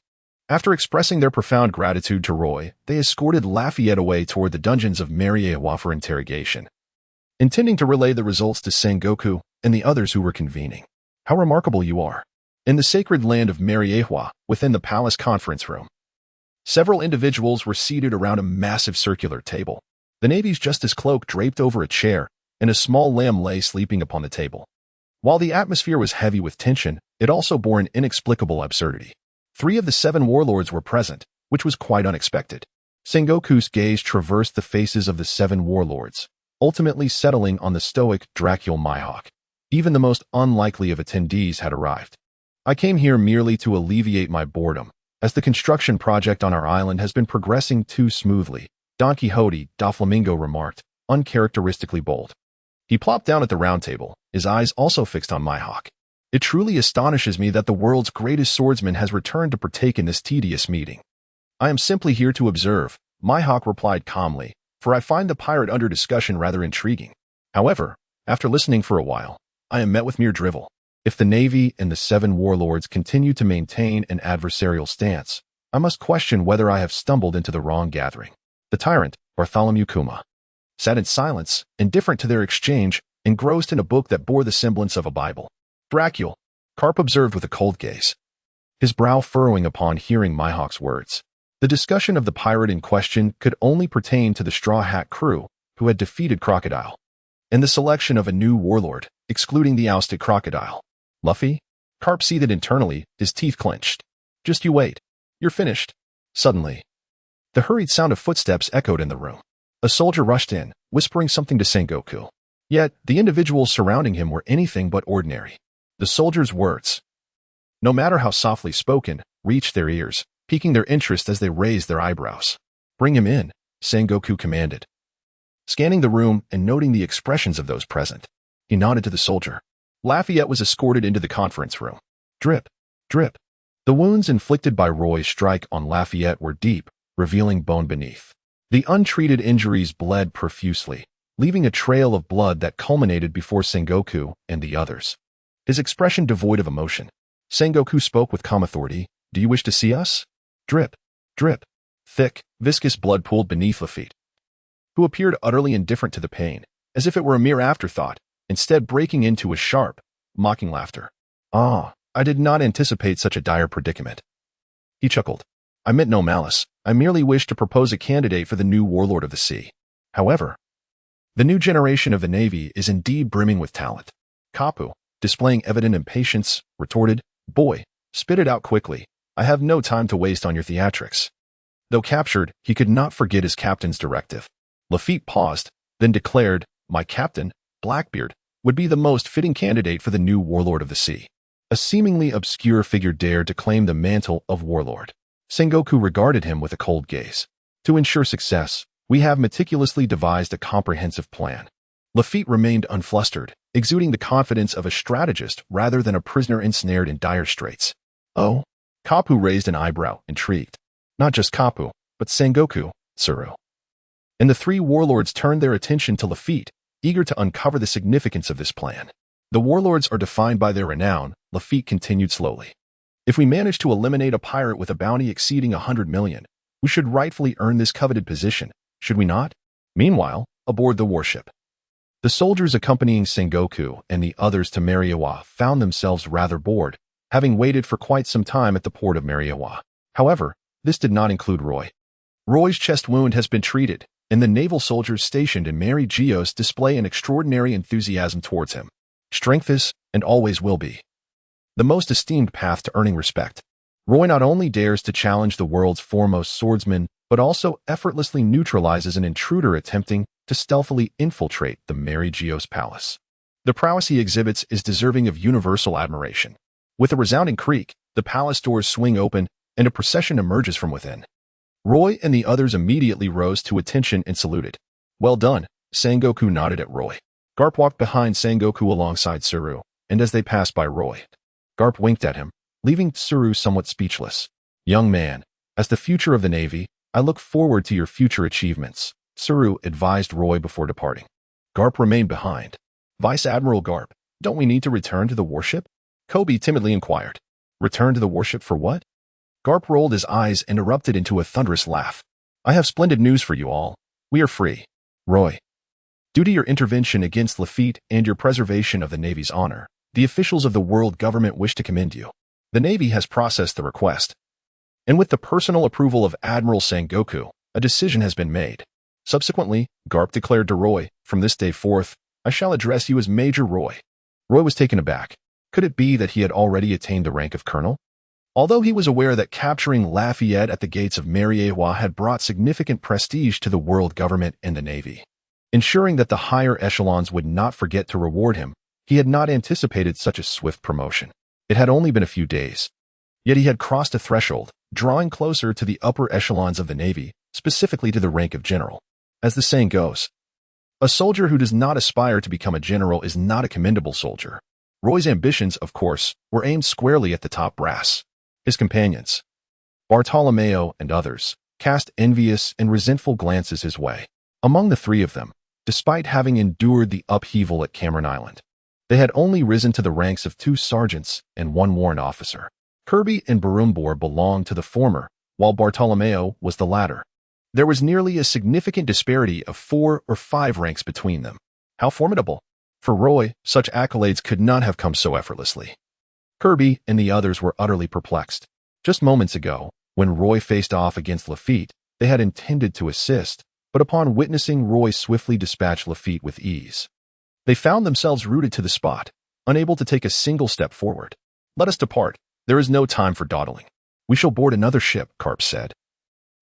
After expressing their profound gratitude to Roy, they escorted Lafayette away toward the dungeons of Mariewa for interrogation, intending to relay the results to Sengoku and the others who were convening. "How remarkable you are." In the sacred land of Mariewa, within the palace conference room, several individuals were seated around a massive circular table. The Navy's justice cloak draped over a chair, and a small lamb lay sleeping upon the table. While the atmosphere was heavy with tension, it also bore an inexplicable absurdity. 3 of the 7 warlords were present, which was quite unexpected. Sengoku's gaze traversed the faces of the 7 warlords, ultimately settling on the stoic Dracul Mihawk. Even the most unlikely of attendees had arrived. "I came here merely to alleviate my boredom, as the construction project on our island has been progressing too smoothly," Don Quixote da Flamingo remarked, uncharacteristically bold. He plopped down at the round table, his eyes also fixed on Mihawk. "It truly astonishes me that the world's greatest swordsman has returned to partake in this tedious meeting." "I am simply here to observe," Mihawk replied calmly, "for I find the pirate under discussion rather intriguing. However, after listening for a while, I am met with mere drivel. If the Navy and the 7 warlords continue to maintain an adversarial stance, I must question whether I have stumbled into the wrong gathering." The tyrant, Bartholomew Kuma, sat in silence, indifferent to their exchange, engrossed in a book that bore the semblance of a Bible. "Dracul," Carp observed with a cold gaze, his brow furrowing upon hearing Mihawk's words. The discussion of the pirate in question could only pertain to the Straw Hat crew, who had defeated Crocodile, and the selection of a new warlord, excluding the ousted Crocodile. "Luffy?" Carp seethed internally, his teeth clenched. "Just you wait. You're finished." Suddenly, the hurried sound of footsteps echoed in the room. A soldier rushed in, whispering something to Sengoku. Yet, the individuals surrounding him were anything but ordinary. The soldier's words, no matter how softly spoken, reached their ears, piquing their interest as they raised their eyebrows. "Bring him in," Sengoku commanded. Scanning the room and noting the expressions of those present, he nodded to the soldier. Lafayette was escorted into the conference room. Drip, drip. The wounds inflicted by Roy's strike on Lafayette were deep, revealing bone beneath. The untreated injuries bled profusely, leaving a trail of blood that culminated before Sengoku and the others. His expression devoid of emotion. Sengoku spoke with calm authority. "Do you wish to see us?" Drip, drip. Thick, viscous blood pooled beneath Lafitte, who appeared utterly indifferent to the pain, as if it were a mere afterthought, instead breaking into a sharp, mocking laughter. "Ah, I did not anticipate such a dire predicament." He chuckled. "I meant no malice. I merely wished to propose a candidate for the new warlord of the sea. However, the new generation of the Navy is indeed brimming with talent." Kapu, displaying evident impatience, retorted, "Boy, spit it out quickly. I have no time to waste on your theatrics." Though captured, he could not forget his captain's directive. Lafitte paused, then declared, "My captain, Blackbeard, would be the most fitting candidate for the new warlord of the sea." A seemingly obscure figure dared to claim the mantle of warlord. Sengoku regarded him with a cold gaze. "To ensure success, we have meticulously devised a comprehensive plan." Lafitte remained unflustered, exuding the confidence of a strategist rather than a prisoner ensnared in dire straits. "Oh?" Kapu raised an eyebrow, intrigued. Not just Kapu, but Sengoku, Tsuru. And the 3 warlords turned their attention to Lafitte, eager to uncover the significance of this plan. "The warlords are defined by their renown," Lafitte continued slowly. "If we manage to eliminate a pirate with a bounty exceeding 100 million, we should rightfully earn this coveted position, should we not?" Meanwhile, aboard the warship, the soldiers accompanying Sengoku and the others to Mariewa found themselves rather bored, having waited for quite some time at the port of Mariewa. However, this did not include Roy. Roy's chest wound has been treated, and the naval soldiers stationed in Mary Geos display an extraordinary enthusiasm towards him. Strength is, and always will be, the most esteemed path to earning respect. Roy not only dares to challenge the world's foremost swordsman, but also effortlessly neutralizes an intruder attempting to stealthily infiltrate the Mary Geos palace. The prowess he exhibits is deserving of universal admiration. With a resounding creak, the palace doors swing open and a procession emerges from within. Roy and the others immediately rose to attention and saluted. "Well done," Sengoku nodded at Roy. Garp walked behind Sengoku alongside Tsuru, and as they passed by Roy, Garp winked at him, leaving Tsuru somewhat speechless. "Young man, as the future of the Navy, I look forward to your future achievements," Tsuru advised Roy before departing. Garp remained behind. "Vice Admiral Garp, don't we need to return to the warship?" Kobe timidly inquired. "Return to the warship for what?" Garp rolled his eyes and erupted into a thunderous laugh. "I have splendid news for you all. We are free. Roy, due to your intervention against Lafitte and your preservation of the Navy's honor, the officials of the world government wish to commend you. The Navy has processed the request, and with the personal approval of Admiral Sengoku, a decision has been made. Subsequently, Garp declared to Roy, "From this day forth, I shall address you as Major Roy." Roy was taken aback. Could it be that he had already attained the rank of colonel? Although he was aware that capturing Lafayette at the gates of Mariewa had brought significant prestige to the world government and the Navy, ensuring that the higher echelons would not forget to reward him, he had not anticipated such a swift promotion. It had only been a few days. Yet he had crossed a threshold, drawing closer to the upper echelons of the Navy, specifically to the rank of general. As the saying goes, a soldier who does not aspire to become a general is not a commendable soldier. Roy's ambitions, of course, were aimed squarely at the top brass. His companions, Bartolomeo and others, cast envious and resentful glances his way. Among the three of them, despite having endured the upheaval at Cameron Island, they had only risen to the ranks of 2 sergeants and 1 warrant officer. Kirby and Barumbor belonged to the former, while Bartolomeo was the latter. There was nearly a significant disparity of 4 or 5 ranks between them. How formidable! For Roy, such accolades could not have come so effortlessly. Kirby and the others were utterly perplexed. Just moments ago, when Roy faced off against Lafitte, they had intended to assist, but upon witnessing Roy swiftly dispatch Lafitte with ease, they found themselves rooted to the spot, unable to take a single step forward. "Let us depart. There is no time for dawdling. We shall board another ship," Garp said,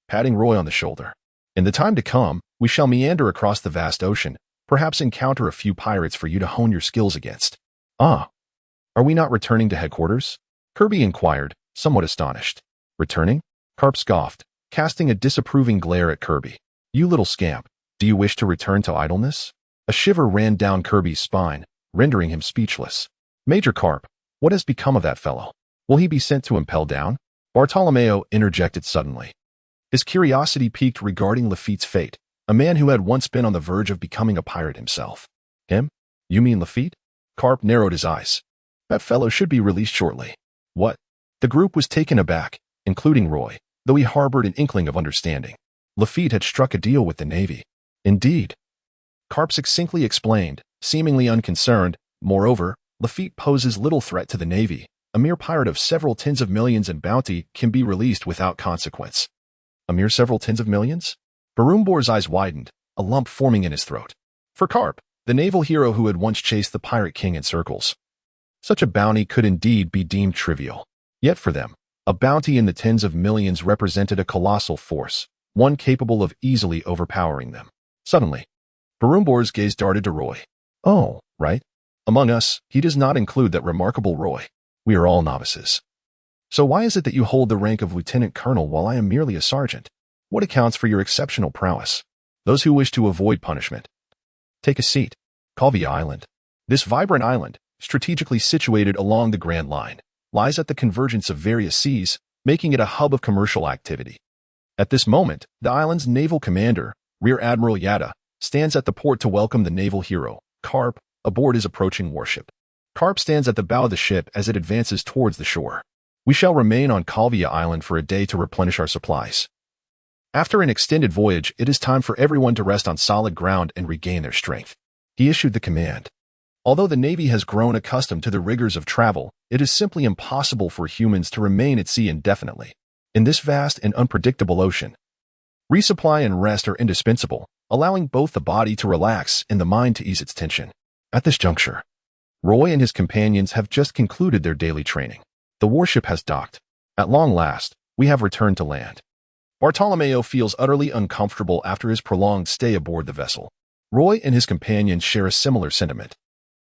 patting Roy on the shoulder. "In the time to come, we shall meander across the vast ocean, perhaps encounter a few pirates for you to hone your skills against." "Ah, are we not returning to headquarters?" Kirby inquired, somewhat astonished. "Returning?" Garp scoffed, casting a disapproving glare at Kirby. "You little scamp, do you wish to return to idleness?" A shiver ran down Kirby's spine, rendering him speechless. "Major Garp, what has become of that fellow? Will he be sent to impel down?" Bartolomeo interjected suddenly. His curiosity piqued regarding Lafitte's fate, a man who had once been on the verge of becoming a pirate himself. "Him? You mean Lafitte?" Garp narrowed his eyes. "That fellow should be released shortly." "What?" The group was taken aback, including Roy, though he harbored an inkling of understanding. Lafitte had struck a deal with the Navy. "Indeed," Garp succinctly explained, seemingly unconcerned. "Moreover, Lafitte poses little threat to the Navy. A mere pirate of several tens of millions in bounty can be released without consequence." "A mere several tens of millions?" Barumbor's eyes widened, a lump forming in his throat. For Garp, the naval hero who had once chased the pirate king in circles, such a bounty could indeed be deemed trivial. Yet for them, a bounty in the tens of millions represented a colossal force, one capable of easily overpowering them. Suddenly, Barumbor's gaze darted to Roy. "Oh, right. Among us, he does not include that remarkable Roy. We are all novices. So why is it that you hold the rank of lieutenant colonel while I am merely a sergeant? What accounts for your exceptional prowess?" "Those who wish to avoid punishment. Take a seat." Calvia Island. This vibrant island, strategically situated along the Grand Line, lies at the convergence of various seas, making it a hub of commercial activity. At this moment, the island's naval commander, Rear Admiral Yada, stands at the port to welcome the naval hero, Garp, aboard his approaching warship. Garp stands at the bow of the ship as it advances towards the shore. "We shall remain on Calvia Island for a day to replenish our supplies. After an extended voyage, it is time for everyone to rest on solid ground and regain their strength." He issued the command. Although the Navy has grown accustomed to the rigors of travel, it is simply impossible for humans to remain at sea indefinitely. In this vast and unpredictable ocean, resupply and rest are indispensable, allowing both the body to relax and the mind to ease its tension. At this juncture, Roy and his companions have just concluded their daily training. The warship has docked. At long last, we have returned to land. Bartolomeo feels utterly uncomfortable after his prolonged stay aboard the vessel. Roy and his companions share a similar sentiment.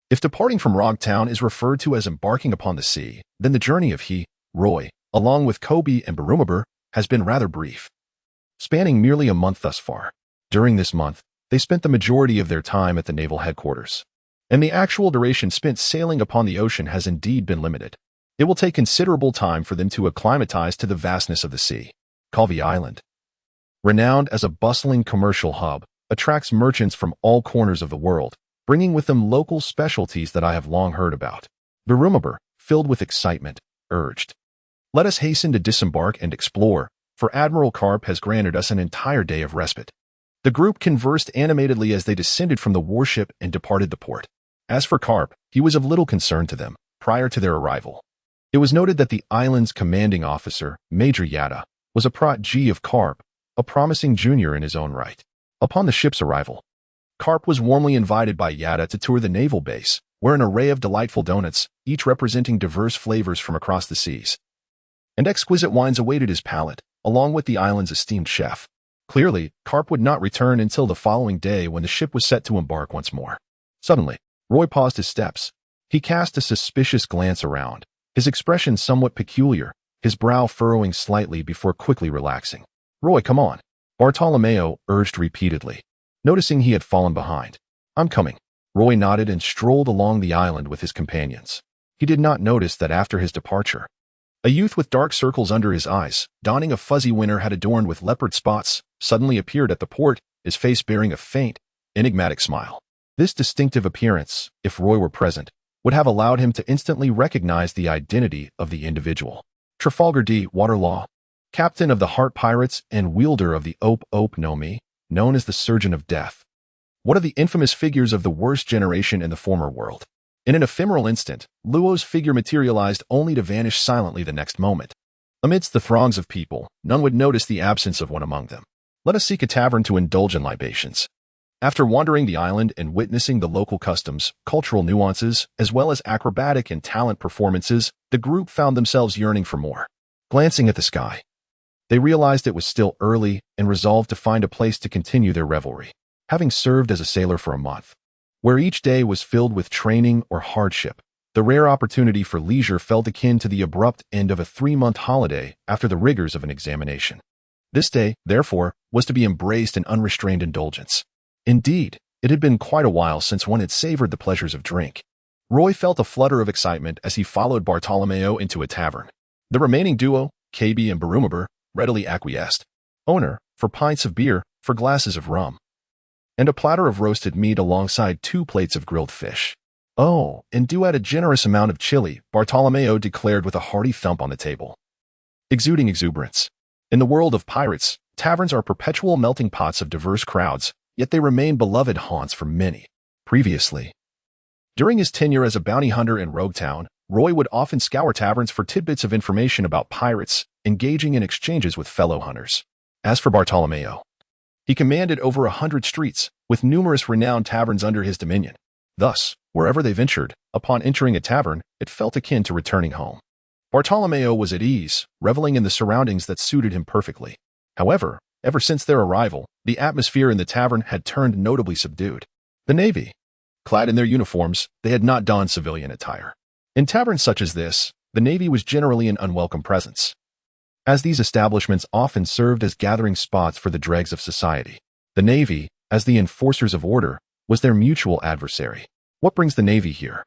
If departing from Rog Town is referred to as embarking upon the sea, then the journey of he, Roy, along with Kobe and Barumabur, has been rather brief, spanning merely a month thus far. During this month, they spent the majority of their time at the naval headquarters, and the actual duration spent sailing upon the ocean has indeed been limited. It will take considerable time for them to acclimatize to the vastness of the sea. Calvi Island, renowned as a bustling commercial hub, attracts merchants from all corners of the world, bringing with them local specialties that I have long heard about. Barumabur, filled with excitement, urged, "Let us hasten to disembark and explore, for Admiral Karp has granted us an entire day of respite." The group conversed animatedly as they descended from the warship and departed the port. As for Karp, he was of little concern to them prior to their arrival. It was noted that the island's commanding officer, Major Yada, was a protege of Karp, a promising junior in his own right. Upon the ship's arrival, Karp was warmly invited by Yada to tour the naval base, where an array of delightful donuts, each representing diverse flavors from across the seas, and exquisite wines awaited his palate, along with the island's esteemed chef. Clearly, Karp would not return until the following day when the ship was set to embark once more. Suddenly, Roy paused his steps. He cast a suspicious glance around, his expression somewhat peculiar, his brow furrowing slightly before quickly relaxing. "Roy, come on," Bartolomeo urged repeatedly, noticing he had fallen behind. "I'm coming." Roy nodded and strolled along the island with his companions. He did not notice that after his departure, a youth with dark circles under his eyes, donning a fuzzy winter hat adorned with leopard spots, suddenly appeared at the port, his face bearing a faint, enigmatic smile. This distinctive appearance, if Roy were present, would have allowed him to instantly recognize the identity of the individual. Trafalgar D. Waterlaw, captain of the Heart Pirates and wielder of the Ope Nomi, known as the Surgeon of Death. One of the infamous figures of the worst generation in the former world. In an ephemeral instant, Luo's figure materialized only to vanish silently the next moment. Amidst the throngs of people, none would notice the absence of one among them. Let us seek a tavern to indulge in libations. After wandering the island and witnessing the local customs, cultural nuances, as well as acrobatic and talent performances, the group found themselves yearning for more. Glancing at the sky, they realized it was still early and resolved to find a place to continue their revelry. Having served as a sailor for a month, where each day was filled with training or hardship, the rare opportunity for leisure felt akin to the abrupt end of a 3-month holiday after the rigors of an examination. This day, therefore, was to be embraced in unrestrained indulgence. Indeed, it had been quite a while since one had savored the pleasures of drink. Roy felt a flutter of excitement as he followed Bartolomeo into a tavern. The remaining duo, KB and Barumabur, readily acquiesced. Owner, for pints of beer, for glasses of rum, and a platter of roasted meat alongside 2 plates of grilled fish. "Oh, and do add a generous amount of chili," Bartolomeo declared with a hearty thump on the table, exuding exuberance. In the world of pirates, taverns are perpetual melting pots of diverse crowds, yet they remain beloved haunts for many. Previously, during his tenure as a bounty hunter in Rog Town, Roy would often scour taverns for tidbits of information about pirates, engaging in exchanges with fellow hunters. As for Bartolomeo, he commanded over 100 streets, with numerous renowned taverns under his dominion. Thus, wherever they ventured, upon entering a tavern, it felt akin to returning home. Bartolomeo was at ease, reveling in the surroundings that suited him perfectly. However, ever since their arrival, the atmosphere in the tavern had turned notably subdued. The Navy, clad in their uniforms, they had not donned civilian attire. In taverns such as this, the Navy was generally an unwelcome presence, as these establishments often served as gathering spots for the dregs of society. The Navy, as the enforcers of order, was their mutual adversary. "What brings the Navy here?"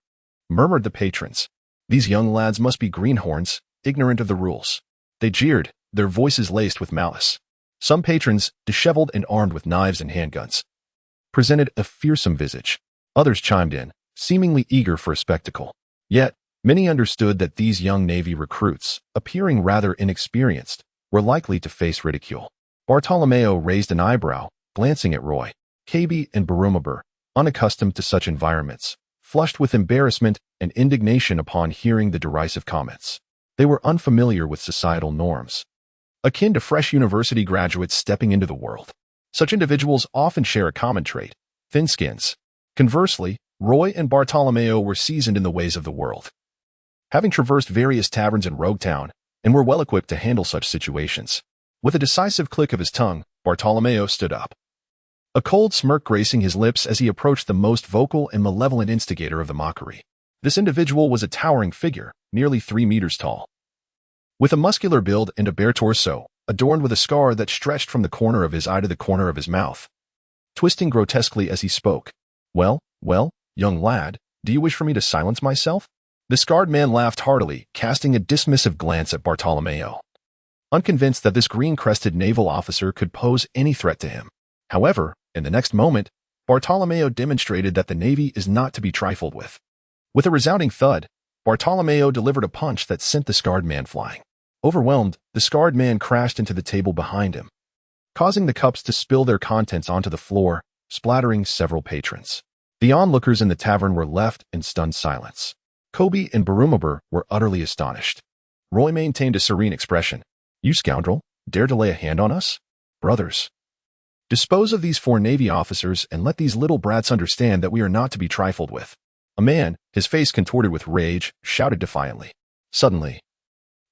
murmured the patrons. "These young lads must be greenhorns, ignorant of the rules." They jeered, their voices laced with malice. Some patrons, disheveled and armed with knives and handguns, presented a fearsome visage. Others chimed in, seemingly eager for a spectacle. Yet, many understood that these young Navy recruits, appearing rather inexperienced, were likely to face ridicule. Bartolomeo raised an eyebrow, glancing at Roy. KB and Barumabur, unaccustomed to such environments, flushed with embarrassment and indignation upon hearing the derisive comments. They were unfamiliar with societal norms, akin to fresh university graduates stepping into the world. Such individuals often share a common trait: thin skins. Conversely, Roy and Bartolomeo were seasoned in the ways of the world, having traversed various taverns in Rog Town, and were well equipped to handle such situations. With a decisive click of his tongue, Bartolomeo stood up. a cold smirk gracing his lips as he approached the most vocal and malevolent instigator of the mockery. This individual was a towering figure, nearly 3 meters tall. With a muscular build and a bare torso, adorned with a scar that stretched from the corner of his eye to the corner of his mouth, twisting grotesquely as he spoke. Well, young lad, do you wish for me to silence myself? The scarred man laughed heartily, casting a dismissive glance at Bartolomeo, unconvinced that this green-crested naval officer could pose any threat to him. However, in the next moment, Bartolomeo demonstrated that the Navy is not to be trifled with. With a resounding thud, Bartolomeo delivered a punch that sent the scarred man flying. Overwhelmed, the scarred man crashed into the table behind him, causing the cups to spill their contents onto the floor, splattering several patrons. The onlookers in the tavern were left in stunned silence. Kobe and Barumabur were utterly astonished. Roy maintained a serene expression. You scoundrel, dare to lay a hand on us? Brothers, dispose of these 4 Navy officers and let these little brats understand that we are not to be trifled with. A man, his face contorted with rage, shouted defiantly. Suddenly,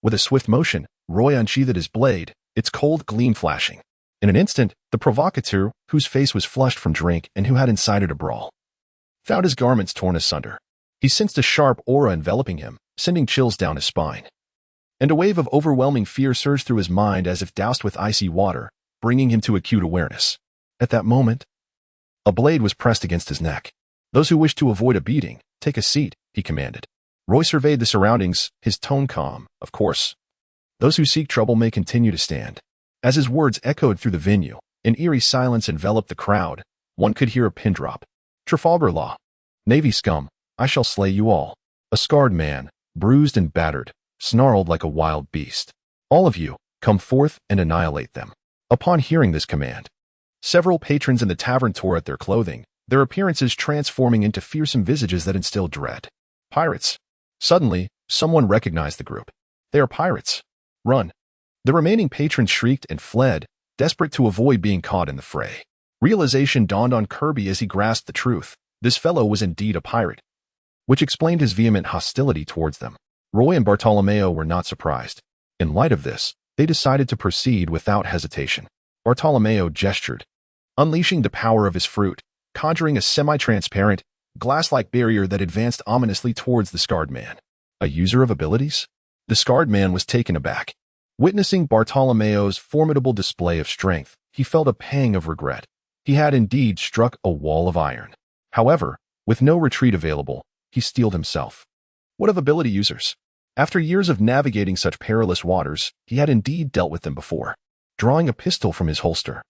with a swift motion, Roy unsheathed his blade, its cold gleam flashing. In an instant, the provocateur, whose face was flushed from drink and who had incited a brawl, found his garments torn asunder. He sensed a sharp aura enveloping him, sending chills down his spine. And a wave of overwhelming fear surged through his mind as if doused with icy water, bringing him to acute awareness. At that moment, a blade was pressed against his neck. Those who wish to avoid a beating, take a seat, he commanded. Roy surveyed the surroundings, his tone calm. Of course, those who seek trouble may continue to stand. As his words echoed through the venue, an eerie silence enveloped the crowd. One could hear a pin drop. Trafalgar Law. Navy scum, I shall slay you all. A scarred man, bruised and battered, snarled like a wild beast. All of you, come forth and annihilate them. Upon hearing this command, several patrons in the tavern tore at their clothing, their appearances transforming into fearsome visages that instilled dread. Pirates. Suddenly, someone recognized the group. They are pirates. Run. The remaining patrons shrieked and fled, desperate to avoid being caught in the fray. Realization dawned on Kirby as he grasped the truth. This fellow was indeed a pirate, which explained his vehement hostility towards them. Roy and Bartolomeo were not surprised. In light of this, they decided to proceed without hesitation. Bartolomeo gestured, unleashing the power of his fruit, conjuring a semi-transparent, glass-like barrier that advanced ominously towards the scarred man. A user of abilities? The scarred man was taken aback. Witnessing Bartolomeo's formidable display of strength, he felt a pang of regret. He had indeed struck a wall of iron. However, with no retreat available, he steeled himself. What of ability users? After years of navigating such perilous waters, he had indeed dealt with them before. Drawing a pistol from his holster,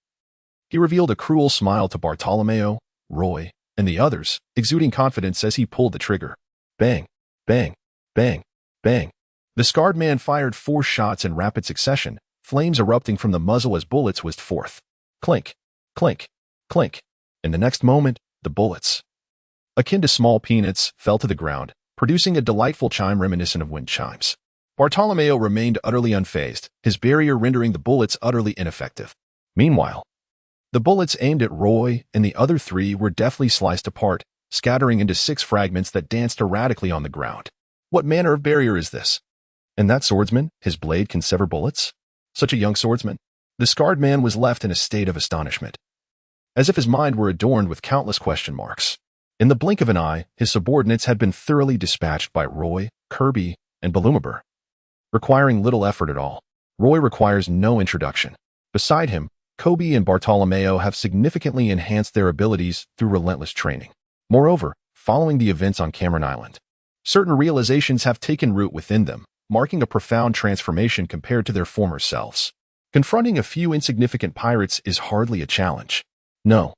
he revealed a cruel smile to Bartolomeo, Roy, and the others, exuding confidence as he pulled the trigger. Bang, bang, bang, bang. The scarred man fired 4 shots in rapid succession, flames erupting from the muzzle as bullets whizzed forth. Clink, clink, clink. In the next moment, the bullets, akin to small peanuts, fell to the ground, producing a delightful chime reminiscent of wind chimes. Bartolomeo remained utterly unfazed, his barrier rendering the bullets utterly ineffective. Meanwhile, the bullets aimed at Roy and the other 3 were deftly sliced apart, scattering into 6 fragments that danced erratically on the ground. What manner of barrier is this? And that swordsman, his blade can sever bullets? Such a young swordsman. The scarred man was left in a state of astonishment, as if his mind were adorned with countless question marks. In the blink of an eye, his subordinates had been thoroughly dispatched by Roy, Kirby, and Barumabur, requiring little effort at all. Roy requires no introduction. Beside him, Kobe and Bartolomeo have significantly enhanced their abilities through relentless training. Moreover, following the events on Cameron Island, certain realizations have taken root within them, marking a profound transformation compared to their former selves. Confronting a few insignificant pirates is hardly a challenge. No.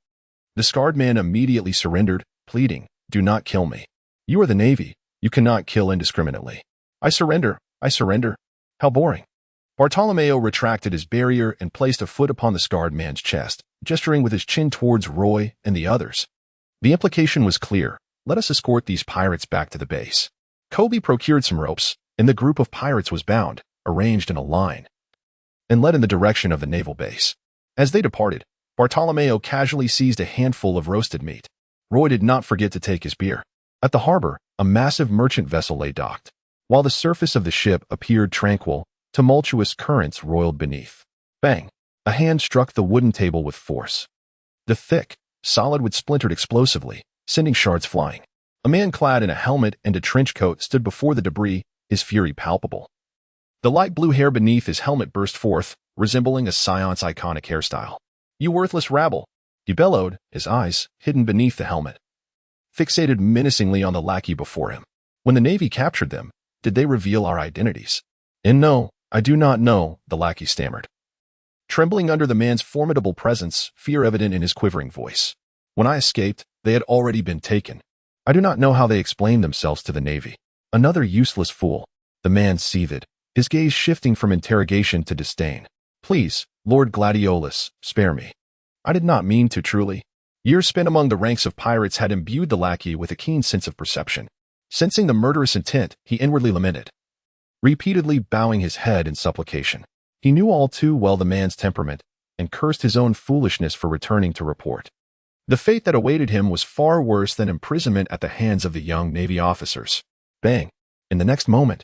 The scarred man immediately surrendered, pleading, "Do not kill me. You are the Navy. You cannot kill indiscriminately. I surrender. I surrender." How boring. Bartolomeo retracted his barrier and placed a foot upon the scarred man's chest, gesturing with his chin towards Roy and the others. The implication was clear. Let us escort these pirates back to the base. Kobe procured some ropes, and the group of pirates was bound, arranged in a line, and led in the direction of the naval base. As they departed, Bartolomeo casually seized a handful of roasted meat. Roy did not forget to take his beer. At the harbor, a massive merchant vessel lay docked. While the surface of the ship appeared tranquil, tumultuous currents roiled beneath. Bang! A hand struck the wooden table with force. The thick, solid wood splintered explosively, sending shards flying. A man clad in a helmet and a trench coat stood before the debris, his fury palpable. The light blue hair beneath his helmet burst forth, resembling a Scion's iconic hairstyle. "You worthless rabble!" he bellowed, his eyes, hidden beneath the helmet, fixated menacingly on the lackey before him. "When the Navy captured them, did they reveal our identities?" "And no, I do not know," the lackey stammered, trembling under the man's formidable presence, fear evident in his quivering voice. "When I escaped, they had already been taken. I do not know how they explained themselves to the Navy." "Another useless fool," the man seethed, his gaze shifting from interrogation to disdain. "Please, Lord Gladiolus, spare me. I did not mean to truly." Years spent among the ranks of pirates had imbued the lackey with a keen sense of perception. Sensing the murderous intent, he inwardly lamented, repeatedly bowing his head in supplication. He knew all too well the man's temperament, and cursed his own foolishness for returning to report. The fate that awaited him was far worse than imprisonment at the hands of the young Navy officers. Bang! In the next moment,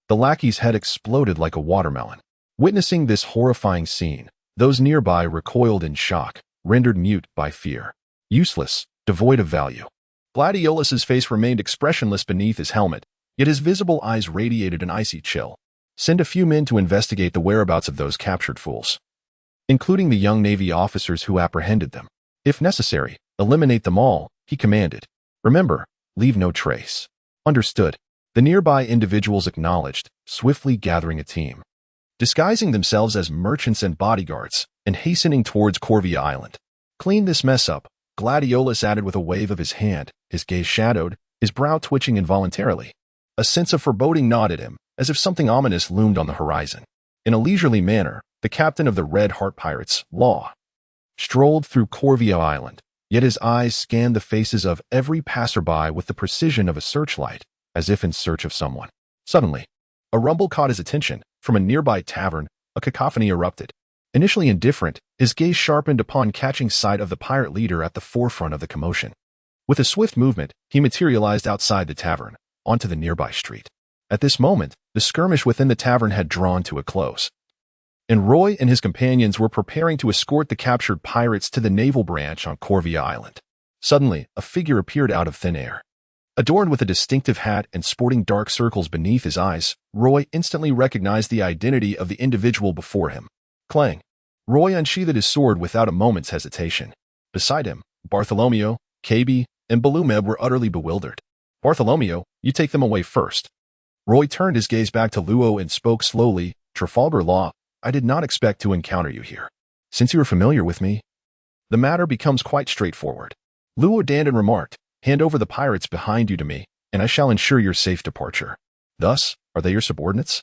the lackey's head exploded like a watermelon. Witnessing this horrifying scene, those nearby recoiled in shock, rendered mute by fear. Useless, devoid of value. Gladiolus's face remained expressionless beneath his helmet, yet his visible eyes radiated an icy chill. "Send a few men to investigate the whereabouts of those captured fools, including the young Navy officers who apprehended them. If necessary, eliminate them all," he commanded. "Remember, leave no trace." "Understood." The nearby individuals acknowledged, swiftly gathering a team, disguising themselves as merchants and bodyguards, and hastening towards Corvia Island. "Clean this mess up," Gladiolus added with a wave of his hand, his gaze shadowed, his brow twitching involuntarily. A sense of foreboding gnawed at him, as if something ominous loomed on the horizon. In a leisurely manner, the captain of the Red Heart Pirates, Law, strolled through Corvia Island, yet his eyes scanned the faces of every passerby with the precision of a searchlight, as if in search of someone. Suddenly, a rumble caught his attention. From a nearby tavern, a cacophony erupted. Initially indifferent, his gaze sharpened upon catching sight of the pirate leader at the forefront of the commotion. With a swift movement, he materialized outside the tavern, onto the nearby street. At this moment, the skirmish within the tavern had drawn to a close, and Roy and his companions were preparing to escort the captured pirates to the naval branch on Corvia Island. Suddenly, a figure appeared out of thin air. Adorned with a distinctive hat and sporting dark circles beneath his eyes, Roy instantly recognized the identity of the individual before him. Clang! Roy unsheathed his sword without a moment's hesitation. Beside him, Bartholomew, KB, and Balumeb were utterly bewildered. "Bartholomew, you take them away first." Roy turned his gaze back to Luo and spoke slowly, "Trafalgar Law, I did not expect to encounter you here. Since you are familiar with me, the matter becomes quite straightforward." Luo Dandan remarked, "Hand over the pirates behind you to me, and I shall ensure your safe departure." "Thus, are they your subordinates?"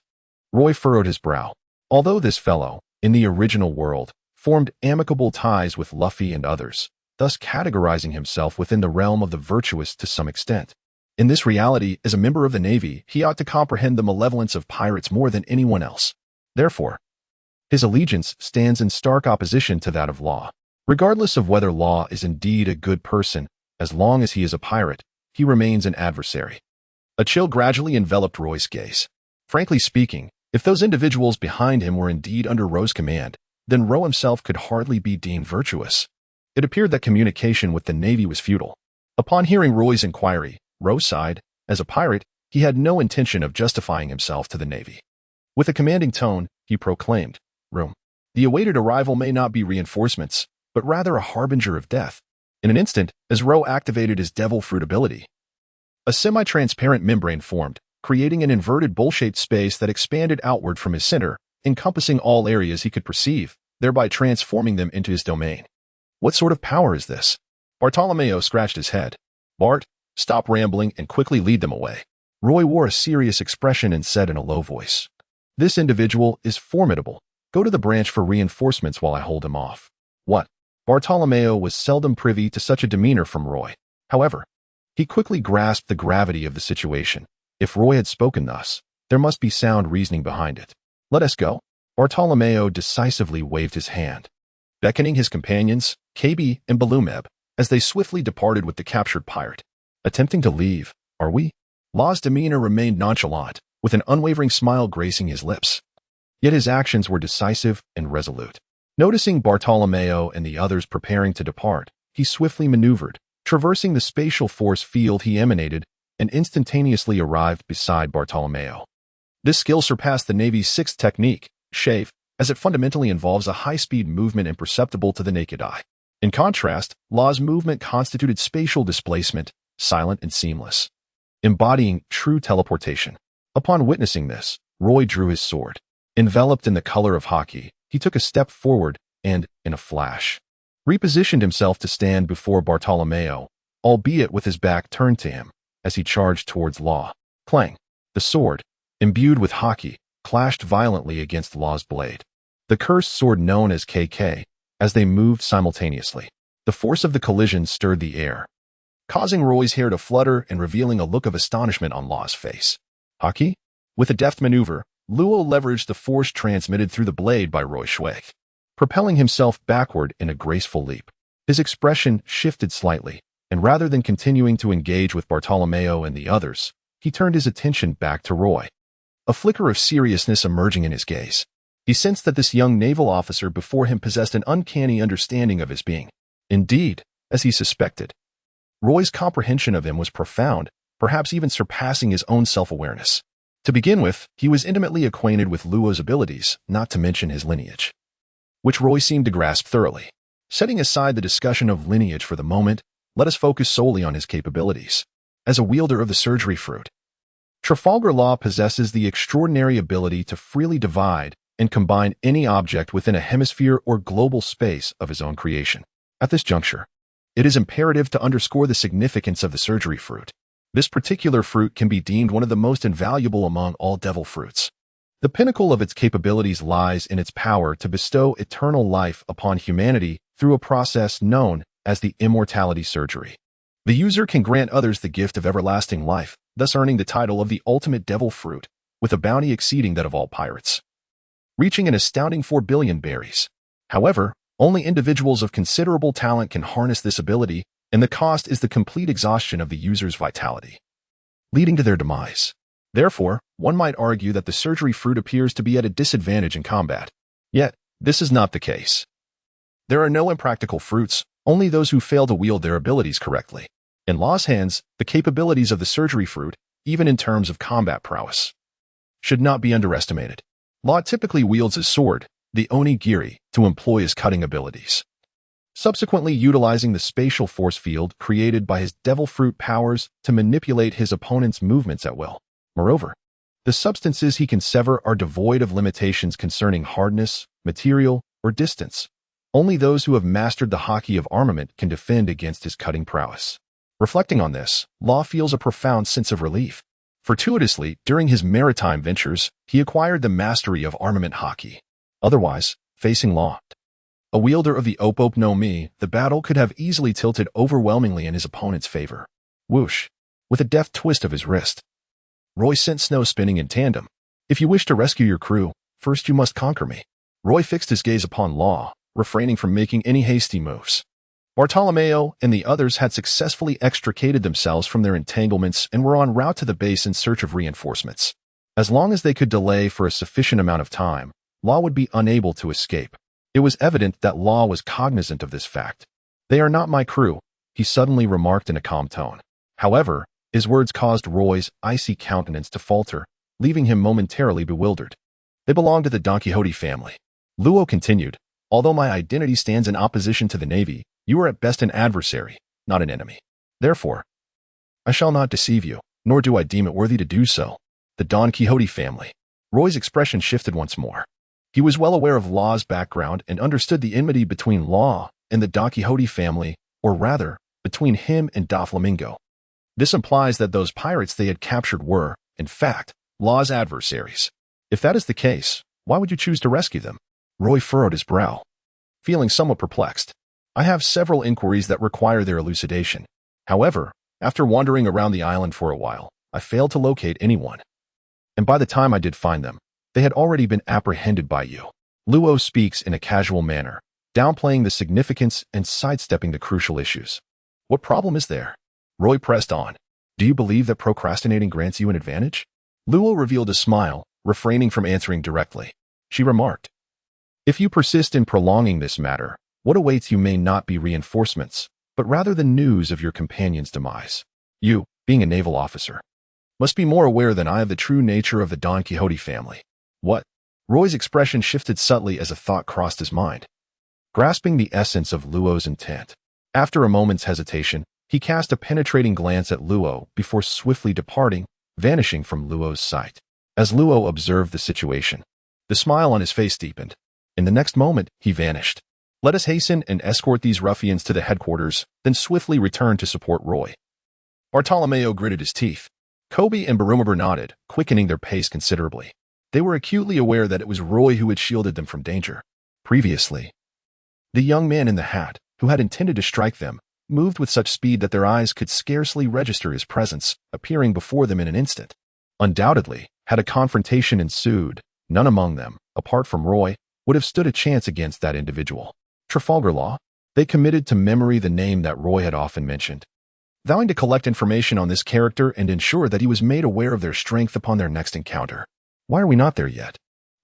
Roy furrowed his brow. Although this fellow, in the original world, formed amicable ties with Luffy and others, thus categorizing himself within the realm of the virtuous to some extent, in this reality, as a member of the Navy, he ought to comprehend the malevolence of pirates more than anyone else. Therefore, his allegiance stands in stark opposition to that of Law. Regardless of whether Law is indeed a good person, as long as he is a pirate, he remains an adversary. A chill gradually enveloped Roy's gaze. Frankly speaking, if those individuals behind him were indeed under Ro's command, then Ro himself could hardly be deemed virtuous. It appeared that communication with the Navy was futile. Upon hearing Roy's inquiry, Ro sighed. As a pirate, he had no intention of justifying himself to the Navy. With a commanding tone, he proclaimed, "Room. The awaited arrival may not be reinforcements, but rather a harbinger of death." In an instant, as Ro activated his devil fruit ability, a semi-transparent membrane formed, creating an inverted bowl-shaped space that expanded outward from his center, encompassing all areas he could perceive, thereby transforming them into his domain. "What sort of power is this?" Bartolomeo scratched his head. "Bart, stop rambling and quickly lead them away." Roy wore a serious expression and said in a low voice, "This individual is formidable. Go to the branch for reinforcements while I hold him off." "What?" Bartolomeo was seldom privy to such a demeanor from Roy. However, he quickly grasped the gravity of the situation. If Roy had spoken thus, there must be sound reasoning behind it. "Let us go." Bartolomeo decisively waved his hand, beckoning his companions, KB and Balumeb, as they swiftly departed with the captured pirate. "Attempting to leave, are we?" Law's demeanor remained nonchalant, with an unwavering smile gracing his lips. Yet his actions were decisive and resolute. Noticing Bartolomeo and the others preparing to depart, he swiftly maneuvered, traversing the spatial force field he emanated, and instantaneously arrived beside Bartolomeo. This skill surpassed the Navy's sixth technique, shave, as it fundamentally involves a high-speed movement imperceptible to the naked eye. In contrast, Law's movement constituted spatial displacement, silent and seamless, embodying true teleportation. Upon witnessing this, Roy drew his sword. Enveloped in the color of hockey, he took a step forward and, in a flash, repositioned himself to stand before Bartolomeo, albeit with his back turned to him, as he charged towards Law. Clang! The sword, imbued with hockey, clashed violently against Law's blade. The cursed sword known as KK, as they moved simultaneously. The force of the collision stirred the air, causing Roy's hair to flutter and revealing a look of astonishment on Law's face. Hockey? With a deft maneuver, Luo leveraged the force transmitted through the blade by Roy Schweig, propelling himself backward in a graceful leap. His expression shifted slightly, and rather than continuing to engage with Bartolomeo and the others, he turned his attention back to Roy. A flicker of seriousness emerging in his gaze. He sensed that this young naval officer before him possessed an uncanny understanding of his being. Indeed, as he suspected, Roy's comprehension of him was profound, perhaps even surpassing his own self-awareness. To begin with, he was intimately acquainted with Luo's abilities, not to mention his lineage, which Roy seemed to grasp thoroughly. Setting aside the discussion of lineage for the moment, let us focus solely on his capabilities. As a wielder of the surgery fruit, Trafalgar Law possesses the extraordinary ability to freely divide and combine any object within a hemisphere or global space of his own creation. At this juncture, it is imperative to underscore the significance of the surgery fruit. This particular fruit can be deemed one of the most invaluable among all devil fruits. The pinnacle of its capabilities lies in its power to bestow eternal life upon humanity through a process known as the immortality surgery. The user can grant others the gift of everlasting life, thus earning the title of the ultimate devil fruit, with a bounty exceeding that of all pirates, reaching an astounding 4 billion berries. However, only individuals of considerable talent can harness this ability, and the cost is the complete exhaustion of the user's vitality, leading to their demise. Therefore, one might argue that the surgery fruit appears to be at a disadvantage in combat. Yet, this is not the case. There are no impractical fruits, only those who fail to wield their abilities correctly. In Law's hands, the capabilities of the surgery fruit, even in terms of combat prowess, should not be underestimated. Law typically wields his sword, the onigiri, to employ his cutting abilities, subsequently utilizing the spatial force field created by his devil fruit powers to manipulate his opponent's movements at will. Moreover, the substances he can sever are devoid of limitations concerning hardness, material, or distance. Only those who have mastered the hockey of armament can defend against his cutting prowess. Reflecting on this, Law feels a profound sense of relief. Fortuitously, during his maritime ventures, he acquired the mastery of armament hockey. Otherwise, facing Law, a wielder of the Opop no Mi, the battle could have easily tilted overwhelmingly in his opponent's favor. Whoosh! With a deft twist of his wrist, Roy sent Snow spinning in tandem. If you wish to rescue your crew, first you must conquer me. Roy fixed his gaze upon Law, refraining from making any hasty moves. Bartolomeo and the others had successfully extricated themselves from their entanglements and were en route to the base in search of reinforcements. As long as they could delay for a sufficient amount of time, Law would be unable to escape. It was evident that Law was cognizant of this fact. "They are not my crew," he suddenly remarked in a calm tone. However, his words caused Roy's icy countenance to falter, leaving him momentarily bewildered. "They belong to the Don Quixote family." Luo continued, "Although my identity stands in opposition to the Navy, you are at best an adversary, not an enemy. Therefore, I shall not deceive you, nor do I deem it worthy to do so. The Don Quixote family." Roy's expression shifted once more. He was well aware of Law's background and understood the enmity between Law and the Don Quixote family, or rather, between him and Doflamingo. This implies that those pirates they had captured were, in fact, Law's adversaries. If that is the case, why would you choose to rescue them? Roy furrowed his brow, feeling somewhat perplexed. "I have several inquiries that require their elucidation. However, after wandering around the island for a while, I failed to locate anyone. And by the time I did find them, they had already been apprehended by you." Luo speaks in a casual manner, downplaying the significance and sidestepping the crucial issues. "What problem is there?" Roy pressed on. "Do you believe that procrastinating grants you an advantage?" Luo revealed a smile, refraining from answering directly. She remarked, If you persist in prolonging this matter, what awaits you may not be reinforcements, but rather the news of your companion's demise. You, being a naval officer, must be more aware than I of the true nature of the Don Quixote family. What? Roy's expression shifted subtly as a thought crossed his mind, grasping the essence of Luo's intent. After a moment's hesitation, he cast a penetrating glance at Luo before swiftly departing, vanishing from Luo's sight. As Luo observed the situation, the smile on his face deepened. In the next moment, he vanished. Let us hasten and escort these ruffians to the headquarters, then swiftly return to support Roy. Bartolomeo gritted his teeth. Kobe and Barumabur nodded, quickening their pace considerably. They were acutely aware that it was Roy who had shielded them from danger. Previously, the young man in the hat, who had intended to strike them, moved with such speed that their eyes could scarcely register his presence, appearing before them in an instant. Undoubtedly, had a confrontation ensued, none among them, apart from Roy, would have stood a chance against that individual. Trafalgar Law? They committed to memory the name that Roy had often mentioned, vowing to collect information on this character and ensure that he was made aware of their strength upon their next encounter. Why are we not there yet?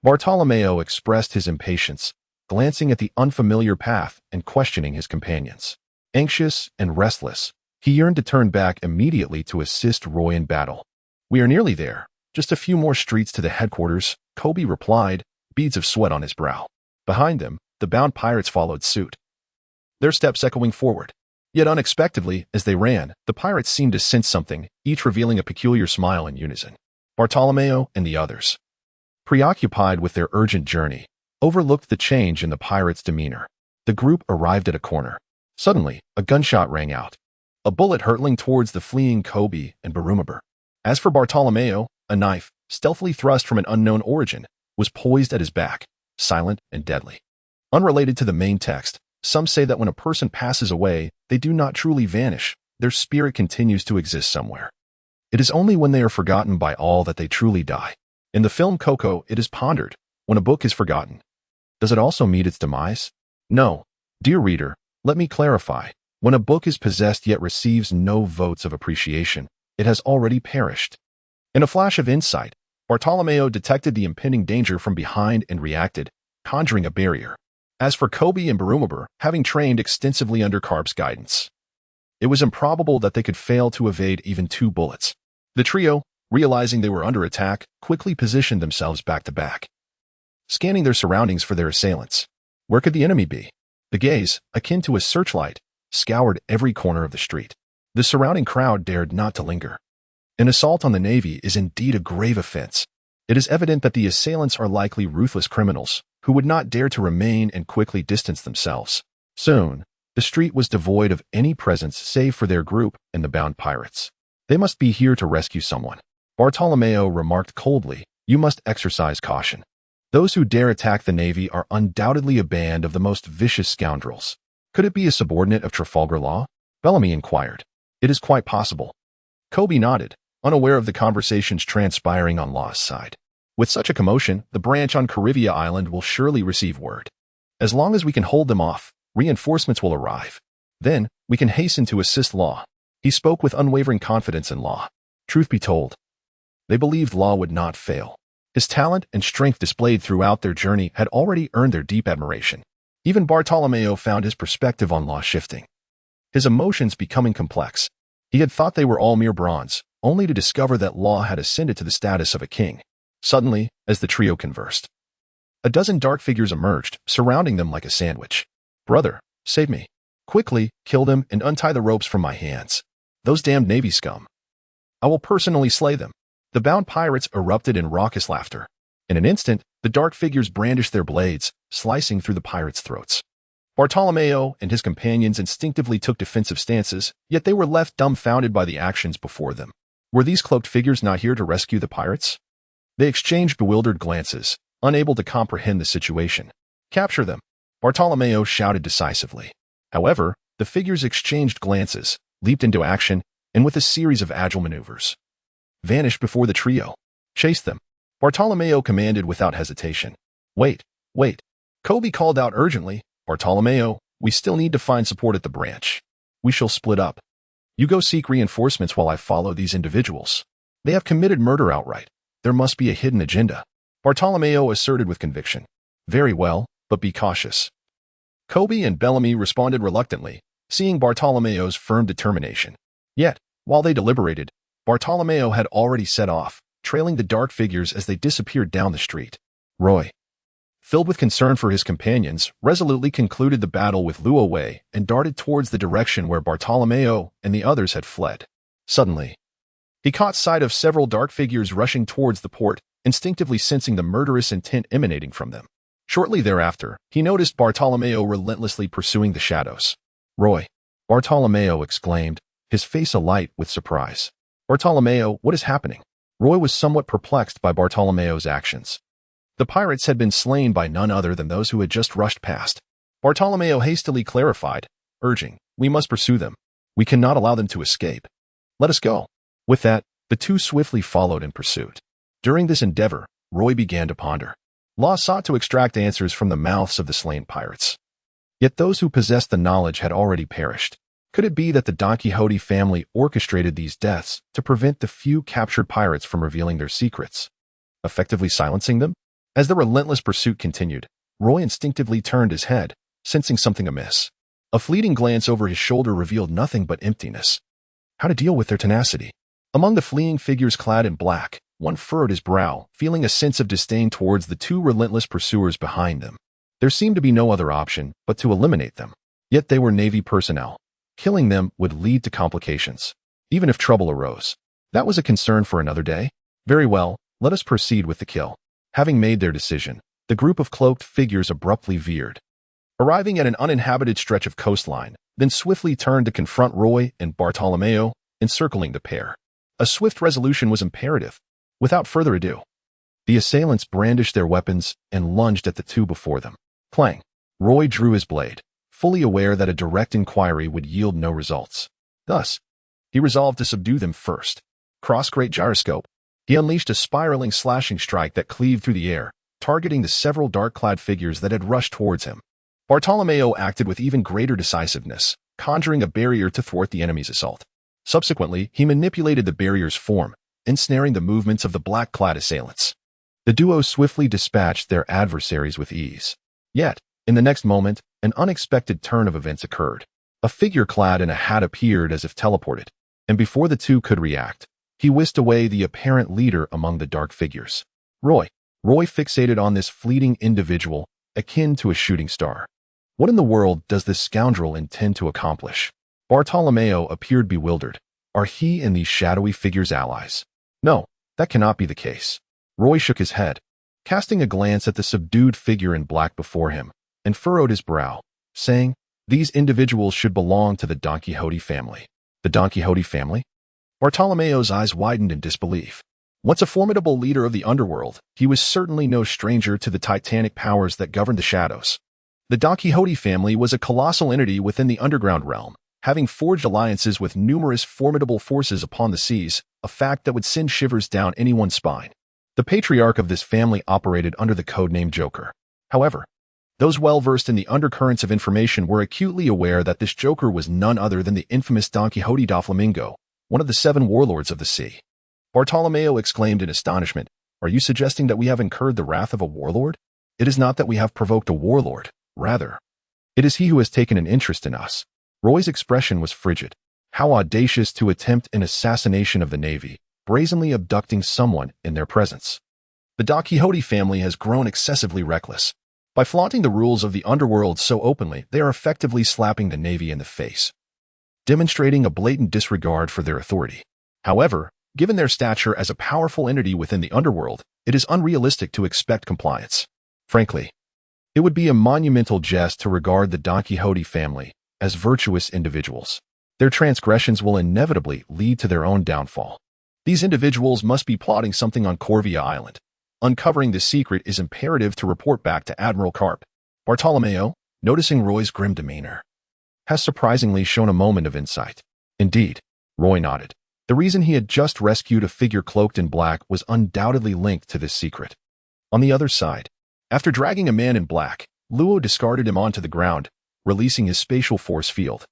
Bartolomeo expressed his impatience, glancing at the unfamiliar path and questioning his companions. Anxious and restless, he yearned to turn back immediately to assist Roy in battle. We are nearly there. Just a few more streets to the headquarters, Kobe replied, beads of sweat on his brow. Behind them, the bound pirates followed suit, their steps echoing forward. Yet unexpectedly, as they ran, the pirates seemed to sense something, each revealing a peculiar smile in unison. Bartolomeo and the others, preoccupied with their urgent journey, overlooked the change in the pirates' demeanor. The group arrived at a corner. Suddenly, a gunshot rang out, a bullet hurtling towards the fleeing Kobe and Barumabur. As for Bartolomeo, a knife, stealthily thrust from an unknown origin, was poised at his back, silent and deadly. Unrelated to the main text, some say that when a person passes away, they do not truly vanish, their spirit continues to exist somewhere. It is only when they are forgotten by all that they truly die. In the film Coco, it is pondered, when a book is forgotten, does it also meet its demise? No. Dear reader, let me clarify. When a book is possessed yet receives no votes of appreciation, it has already perished. In a flash of insight, Bartolomeo detected the impending danger from behind and reacted, conjuring a barrier. As for Kobe and Barumabur, having trained extensively under Karp's guidance, it was improbable that they could fail to evade even 2 bullets. The trio, realizing they were under attack, quickly positioned themselves back to back, scanning their surroundings for their assailants. Where could the enemy be? The gaze, akin to a searchlight, scoured every corner of the street. The surrounding crowd dared not to linger. An assault on the Navy is indeed a grave offense. It is evident that the assailants are likely ruthless criminals, who would not dare to remain and quickly distance themselves. Soon, the street was devoid of any presence save for their group and the bound pirates. They must be here to rescue someone. Bartolomeo remarked coldly, you must exercise caution. Those who dare attack the Navy are undoubtedly a band of the most vicious scoundrels. Could it be a subordinate of Trafalgar Law? Bellamy inquired. It is quite possible. Kobe nodded, unaware of the conversations transpiring on Law's side. With such a commotion, the branch on Carivia Island will surely receive word. As long as we can hold them off, reinforcements will arrive. Then, we can hasten to assist Law. He spoke with unwavering confidence in Law. Truth be told, they believed Law would not fail. His talent and strength displayed throughout their journey had already earned their deep admiration. Even Bartolomeo found his perspective on Law shifting, his emotions becoming complex. He had thought they were all mere bronze, only to discover that Law had ascended to the status of a king. Suddenly, as the trio conversed, a dozen dark figures emerged, surrounding them like a sandwich. Brother, save me. Quickly, kill them and untie the ropes from my hands. Those damned Navy scum. I will personally slay them. The bound pirates erupted in raucous laughter. In an instant, the dark figures brandished their blades, slicing through the pirates' throats. Bartolomeo and his companions instinctively took defensive stances, yet they were left dumbfounded by the actions before them. Were these cloaked figures not here to rescue the pirates? They exchanged bewildered glances, unable to comprehend the situation. Capture them, Bartolomeo shouted decisively. However, the figures exchanged glances, leaped into action, and with a series of agile maneuvers, vanished before the trio. Chase them, Bartolomeo commanded without hesitation. Wait. Kobe called out urgently. Bartolomeo, we still need to find support at the branch. We shall split up. You go seek reinforcements while I follow these individuals. They have committed murder outright. There must be a hidden agenda. Bartolomeo asserted with conviction. Very well, but be cautious. Kobe and Bellamy responded reluctantly, seeing Bartolomeo's firm determination. Yet, while they deliberated, Bartolomeo had already set off, trailing the dark figures as they disappeared down the street. Roy, filled with concern for his companions, resolutely concluded the battle with Luo Wei and darted towards the direction where Bartolomeo and the others had fled. Suddenly, he caught sight of several dark figures rushing towards the port, instinctively sensing the murderous intent emanating from them. Shortly thereafter, he noticed Bartolomeo relentlessly pursuing the shadows. Roy, Bartolomeo exclaimed, his face alight with surprise. Bartolomeo, what is happening? Roy was somewhat perplexed by Bartolomeo's actions. The pirates had been slain by none other than those who had just rushed past. Bartolomeo hastily clarified, urging, we must pursue them. We cannot allow them to escape. Let us go. With that, the two swiftly followed in pursuit. During this endeavor, Roy began to ponder. Law sought to extract answers from the mouths of the slain pirates. Yet those who possessed the knowledge had already perished. Could it be that the Don Quixote family orchestrated these deaths to prevent the few captured pirates from revealing their secrets, effectively silencing them? As the relentless pursuit continued, Roy instinctively turned his head, sensing something amiss. A fleeting glance over his shoulder revealed nothing but emptiness. How to deal with their tenacity? Among the fleeing figures clad in black, one furrowed his brow, feeling a sense of disdain towards the two relentless pursuers behind them. There seemed to be no other option but to eliminate them. Yet they were Navy personnel. Killing them would lead to complications, even if trouble arose. That was a concern for another day. Very well, let us proceed with the kill. Having made their decision, the group of cloaked figures abruptly veered, arriving at an uninhabited stretch of coastline, then swiftly turned to confront Roy and Bartolomeo, encircling the pair. A swift resolution was imperative. Without further ado, the assailants brandished their weapons and lunged at the two before them. Clang! Roy drew his blade, fully aware that a direct inquiry would yield no results. Thus, he resolved to subdue them first. Cross-great gyroscope, he unleashed a spiraling slashing strike that cleaved through the air, targeting the several dark-clad figures that had rushed towards him. Bartolomeo acted with even greater decisiveness, conjuring a barrier to thwart the enemy's assault. Subsequently, he manipulated the barrier's form, ensnaring the movements of the black-clad assailants. The duo swiftly dispatched their adversaries with ease. Yet, in the next moment, an unexpected turn of events occurred. A figure clad in a hat appeared as if teleported, and before the two could react, he whisked away the apparent leader among the dark figures. Roy fixated on this fleeting individual, akin to a shooting star. What in the world does this scoundrel intend to accomplish? Bartolomeo appeared bewildered. Are he and these shadowy figures allies? No, that cannot be the case. Roy shook his head, casting a glance at the subdued figure in black before him, and furrowed his brow, saying, these individuals should belong to the Don Quixote family. The Don Quixote family? Bartolomeo's eyes widened in disbelief. Once a formidable leader of the underworld, he was certainly no stranger to the titanic powers that governed the shadows. The Don Quixote family was a colossal entity within the underground realm, having forged alliances with numerous formidable forces upon the seas, a fact that would send shivers down anyone's spine. The patriarch of this family operated under the codename Joker. However, those well-versed in the undercurrents of information were acutely aware that this Joker was none other than the infamous Don Quixote da Flamingo, one of the 7 warlords of the sea. Bartolomeo exclaimed in astonishment, are you suggesting that we have incurred the wrath of a warlord? It is not that we have provoked a warlord, rather, it is he who has taken an interest in us. Roy's expression was frigid. How audacious to attempt an assassination of the Navy, brazenly abducting someone in their presence. The Don Quixote family has grown excessively reckless. By flaunting the rules of the underworld so openly, they are effectively slapping the Navy in the face, demonstrating a blatant disregard for their authority. However, given their stature as a powerful entity within the underworld, it is unrealistic to expect compliance. Frankly, it would be a monumental jest to regard the Don Quixote family as virtuous individuals. Their transgressions will inevitably lead to their own downfall. These individuals must be plotting something on Corvia Island. Uncovering the secret is imperative to report back to Admiral Carp. Bartolomeo, noticing Roy's grim demeanor, has surprisingly shown a moment of insight. Indeed, Roy nodded. The reason he had just rescued a figure cloaked in black was undoubtedly linked to this secret. On the other side, after dragging a man in black, Luo discarded him onto the ground, releasing his spatial force field,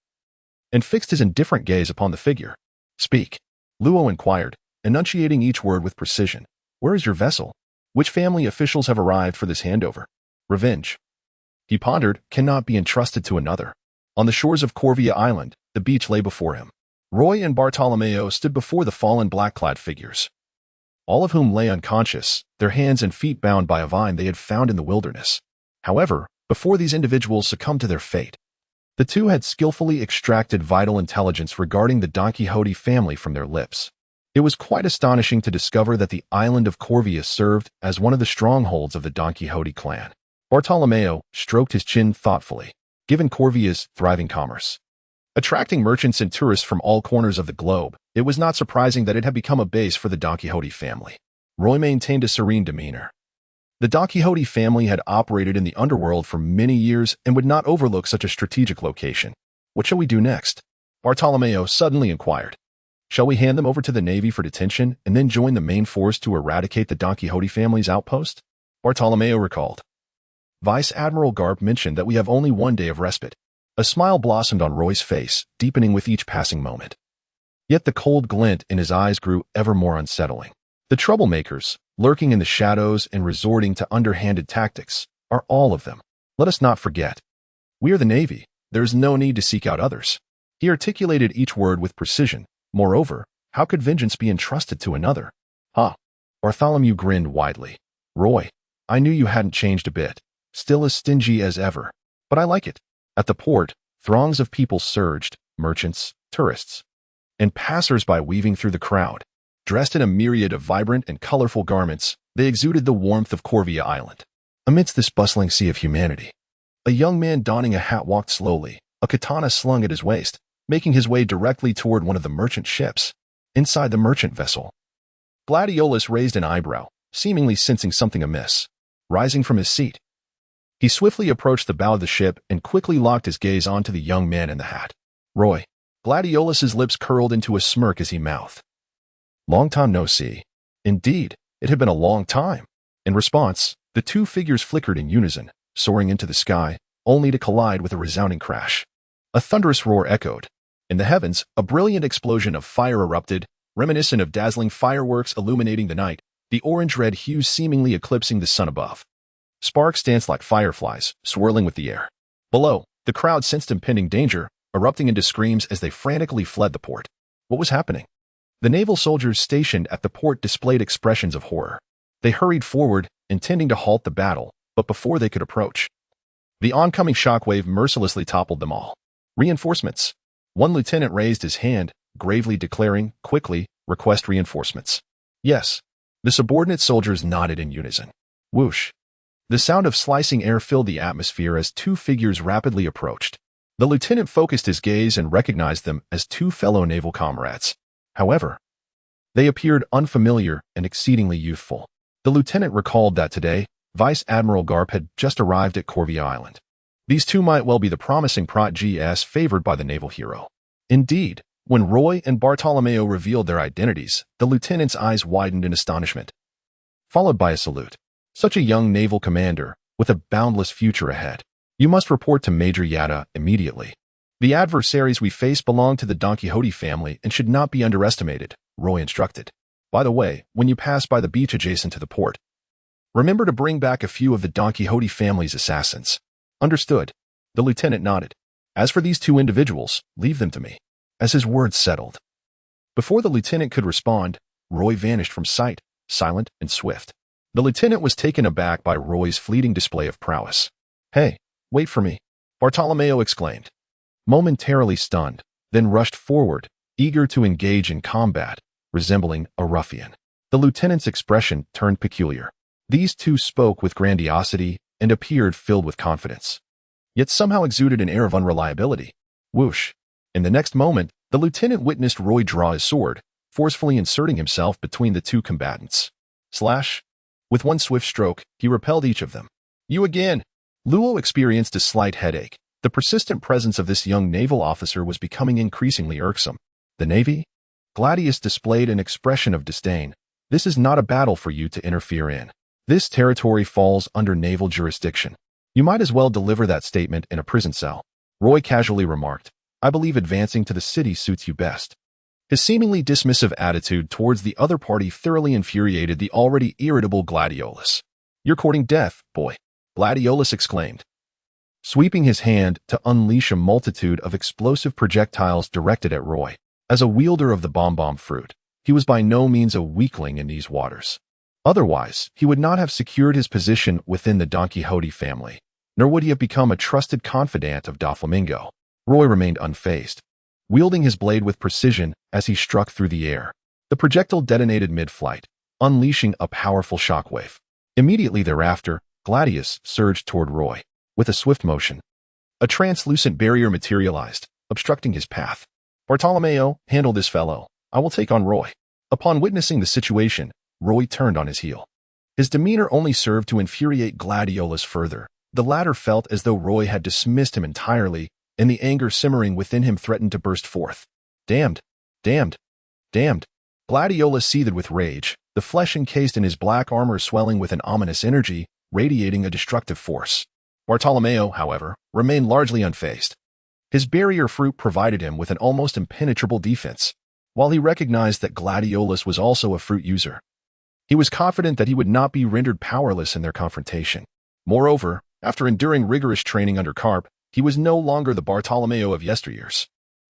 and fixed his indifferent gaze upon the figure. Speak, Luo inquired, enunciating each word with precision. Where is your vessel? Which family officials have arrived for this handover? Revenge. he pondered, cannot be entrusted to another. On the shores of Corvia Island, the beach lay before him. Roy and Bartolomeo stood before the fallen black-clad figures, all of whom lay unconscious, their hands and feet bound by a vine they had found in the wilderness. However, before these individuals succumbed to their fate, the two had skillfully extracted vital intelligence regarding the Don Quixote family from their lips. It was quite astonishing to discover that the island of Corvia served as one of the strongholds of the Don Quixote clan. Bartolomeo stroked his chin thoughtfully. Given Corvia's thriving commerce, attracting merchants and tourists from all corners of the globe, it was not surprising that it had become a base for the Don Quixote family. Roy maintained a serene demeanor. The Don Quixote family had operated in the underworld for many years and would not overlook such a strategic location. What shall we do next? Bartolomeo suddenly inquired. Shall we hand them over to the Navy for detention and then join the main force to eradicate the Don Quixote family's outpost? Bartolomeo recalled. Vice Admiral Garp mentioned that we have only 1 day of respite. A smile blossomed on Roy's face, deepening with each passing moment. Yet the cold glint in his eyes grew ever more unsettling. The troublemakers, lurking in the shadows and resorting to underhanded tactics, are all of them. Let us not forget. We are the Navy. There is no need to seek out others. He articulated each word with precision. Moreover, how could vengeance be entrusted to another? Bartholomew grinned widely. Roy, I knew you hadn't changed a bit. Still as stingy as ever. But I like it. At the port, throngs of people surged, merchants, tourists, and passers-by weaving through the crowd. Dressed in a myriad of vibrant and colorful garments, they exuded the warmth of Corvia Island. Amidst this bustling sea of humanity, a young man donning a hat walked slowly, a katana slung at his waist, making his way directly toward one of the merchant ships. Inside the merchant vessel, Gladiolus raised an eyebrow, seemingly sensing something amiss. Rising from his seat, he swiftly approached the bow of the ship and quickly locked his gaze onto the young man in the hat. Roy. Gladiolus's lips curled into a smirk as he mouthed. Long time no see. Indeed, it had been a long time. In response, the two figures flickered in unison, soaring into the sky, only to collide with a resounding crash. A thunderous roar echoed. In the heavens, a brilliant explosion of fire erupted, reminiscent of dazzling fireworks illuminating the night, the orange-red hues seemingly eclipsing the sun above. Sparks danced like fireflies, swirling with the air. Below, the crowd sensed impending danger, erupting into screams as they frantically fled the port. What was happening? The naval soldiers stationed at the port displayed expressions of horror. They hurried forward, intending to halt the battle, but before they could approach, the oncoming shockwave mercilessly toppled them all. Reinforcements. One lieutenant raised his hand, gravely declaring, quickly, request reinforcements. Yes. The subordinate soldiers nodded in unison. Whoosh. The sound of slicing air filled the atmosphere as two figures rapidly approached. The lieutenant focused his gaze and recognized them as two fellow naval comrades. However, they appeared unfamiliar and exceedingly youthful. The lieutenant recalled that today, Vice Admiral Garp had just arrived at Corvia Island. These two might well be the promising prot-GS favored by the naval hero. Indeed, when Roy and Bartolomeo revealed their identities, the lieutenant's eyes widened in astonishment, followed by a salute. Such a young naval commander, with a boundless future ahead. You must report to Major Yada immediately. The adversaries we face belong to the Don Quixote family and should not be underestimated, Roy instructed. By the way, when you pass by the beach adjacent to the port, remember to bring back a few of the Don Quixote family's assassins. Understood. The lieutenant nodded. As for these two individuals, leave them to me. As his words settled. Before the lieutenant could respond, Roy vanished from sight, silent and swift. The lieutenant was taken aback by Roy's fleeting display of prowess. Hey, wait for me, Bartolomeo exclaimed. Momentarily stunned, then rushed forward, eager to engage in combat, resembling a ruffian. The lieutenant's expression turned peculiar. These two spoke with grandiosity and appeared filled with confidence, yet somehow exuded an air of unreliability. Whoosh. In the next moment, the lieutenant witnessed Roy draw his sword, forcefully inserting himself between the two combatants. Slash. With one swift stroke, he repelled each of them. You again! Luo experienced a slight headache. The persistent presence of this young naval officer was becoming increasingly irksome. The Navy? Gladius displayed an expression of disdain. This is not a battle for you to interfere in. This territory falls under naval jurisdiction. You might as well deliver that statement in a prison cell. Roy casually remarked. I believe advancing to the city suits you best. His seemingly dismissive attitude towards the other party thoroughly infuriated the already irritable Gladiolus. You're courting death, boy, Gladiolus exclaimed. sweeping his hand to unleash a multitude of explosive projectiles directed at Roy. As a wielder of the bomb fruit, he was by no means a weakling in these waters. Otherwise, he would not have secured his position within the Don Quixote family, nor would he have become a trusted confidant of Doflamingo. Roy remained unfazed, wielding his blade with precision as he struck through the air. The projectile detonated mid-flight, unleashing a powerful shockwave. Immediately thereafter, Gladius surged toward Roy. With a swift motion, a translucent barrier materialized, obstructing his path. Bartolomeo, handle this fellow. I will take on Roy. Upon witnessing the situation, Roy turned on his heel. His demeanor only served to infuriate Gladiolus further. The latter felt as though Roy had dismissed him entirely, and the anger simmering within him threatened to burst forth. Damned! Damned! Damned! Gladiolus seethed with rage, the flesh encased in his black armor swelling with an ominous energy, radiating a destructive force. Bartolomeo, however, remained largely unfazed. His barrier fruit provided him with an almost impenetrable defense. While he recognized that Gladiolus was also a fruit user, he was confident that he would not be rendered powerless in their confrontation. Moreover, after enduring rigorous training under Carp, he was no longer the Bartolomeo of yesteryears.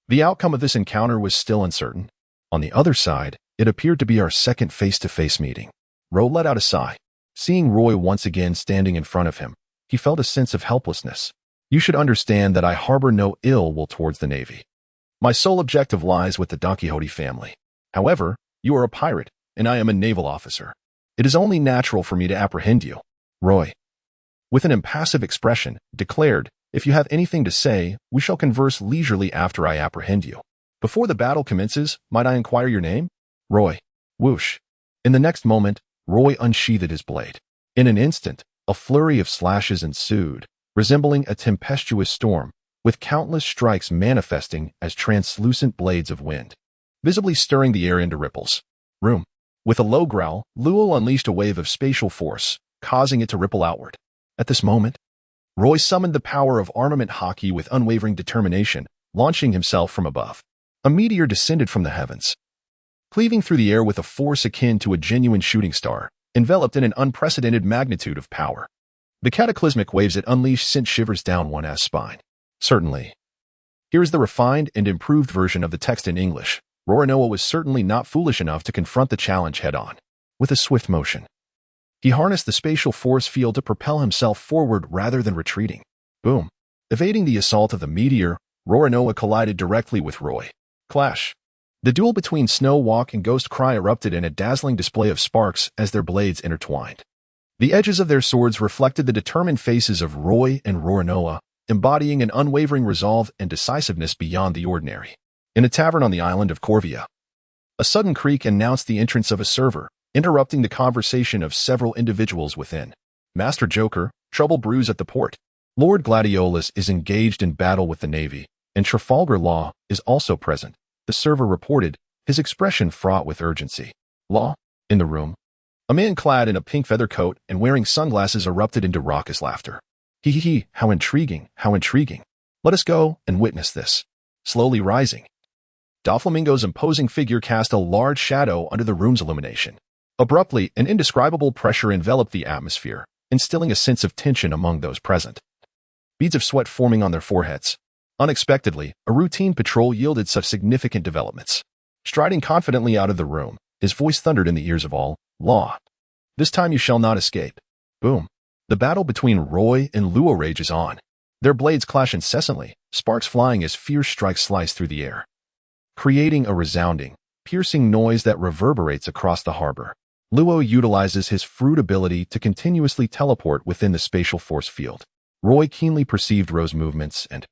The outcome of this encounter was still uncertain. On the other side, it appeared to be our second face-to-face meeting. Roe let out a sigh. Seeing Roy once again standing in front of him, he felt a sense of helplessness. You should understand that I harbor no ill will towards the Navy. My sole objective lies with the Don Quixote family. However, you are a pirate, and I am a naval officer. It is only natural for me to apprehend you. Roy, with an impassive expression, declared, if you have anything to say, we shall converse leisurely after I apprehend you. Before the battle commences, might I inquire your name? Roy. Whoosh. In the next moment, Roy unsheathed his blade. In an instant, a flurry of slashes ensued, resembling a tempestuous storm, with countless strikes manifesting as translucent blades of wind, visibly stirring the air into ripples. Room. With a low growl, Luo unleashed a wave of spatial force, causing it to ripple outward. At this moment, Roy summoned the power of armament hockey with unwavering determination, launching himself from above. A meteor descended from the heavens, cleaving through the air with a force akin to a genuine shooting star, enveloped in an unprecedented magnitude of power. The cataclysmic waves it unleashed sent shivers down one's spine. Certainly. Here is the refined and improved version of the text in English. Roranoa was certainly not foolish enough to confront the challenge head-on. With a swift motion, he harnessed the spatial force field to propel himself forward rather than retreating. Boom. Evading the assault of the meteor, Roranoa collided directly with Roy. Clash. The duel between Snow Walk and Ghost Cry erupted in a dazzling display of sparks as their blades intertwined. The edges of their swords reflected the determined faces of Roy and Roranoa, embodying an unwavering resolve and decisiveness beyond the ordinary. In a tavern on the island of Corvia, a sudden creak announced the entrance of a server, interrupting the conversation of several individuals within. Master Joker, trouble brews at the port. Lord Gladiolus is engaged in battle with the Navy, and Trafalgar Law is also present, the server reported, his expression fraught with urgency. Law? In the room. A man clad in a pink feather coat and wearing sunglasses erupted into raucous laughter. Hee, how intriguing, how intriguing. Let us go and witness this. Slowly rising, Doflamingo's imposing figure cast a large shadow under the room's illumination. Abruptly, an indescribable pressure enveloped the atmosphere, instilling a sense of tension among those present. Beads of sweat forming on their foreheads. Unexpectedly, a routine patrol yielded such significant developments. Striding confidently out of the room, his voice thundered in the ears of all. Law. This time you shall not escape. Boom. The battle between Roy and Luo rages on. Their blades clash incessantly, sparks flying as fierce strikes slice through the air, creating a resounding, piercing noise that reverberates across the harbor. Luo utilizes his fruit ability to continuously teleport within the spatial force field. Roy keenly perceived Ro's movements and,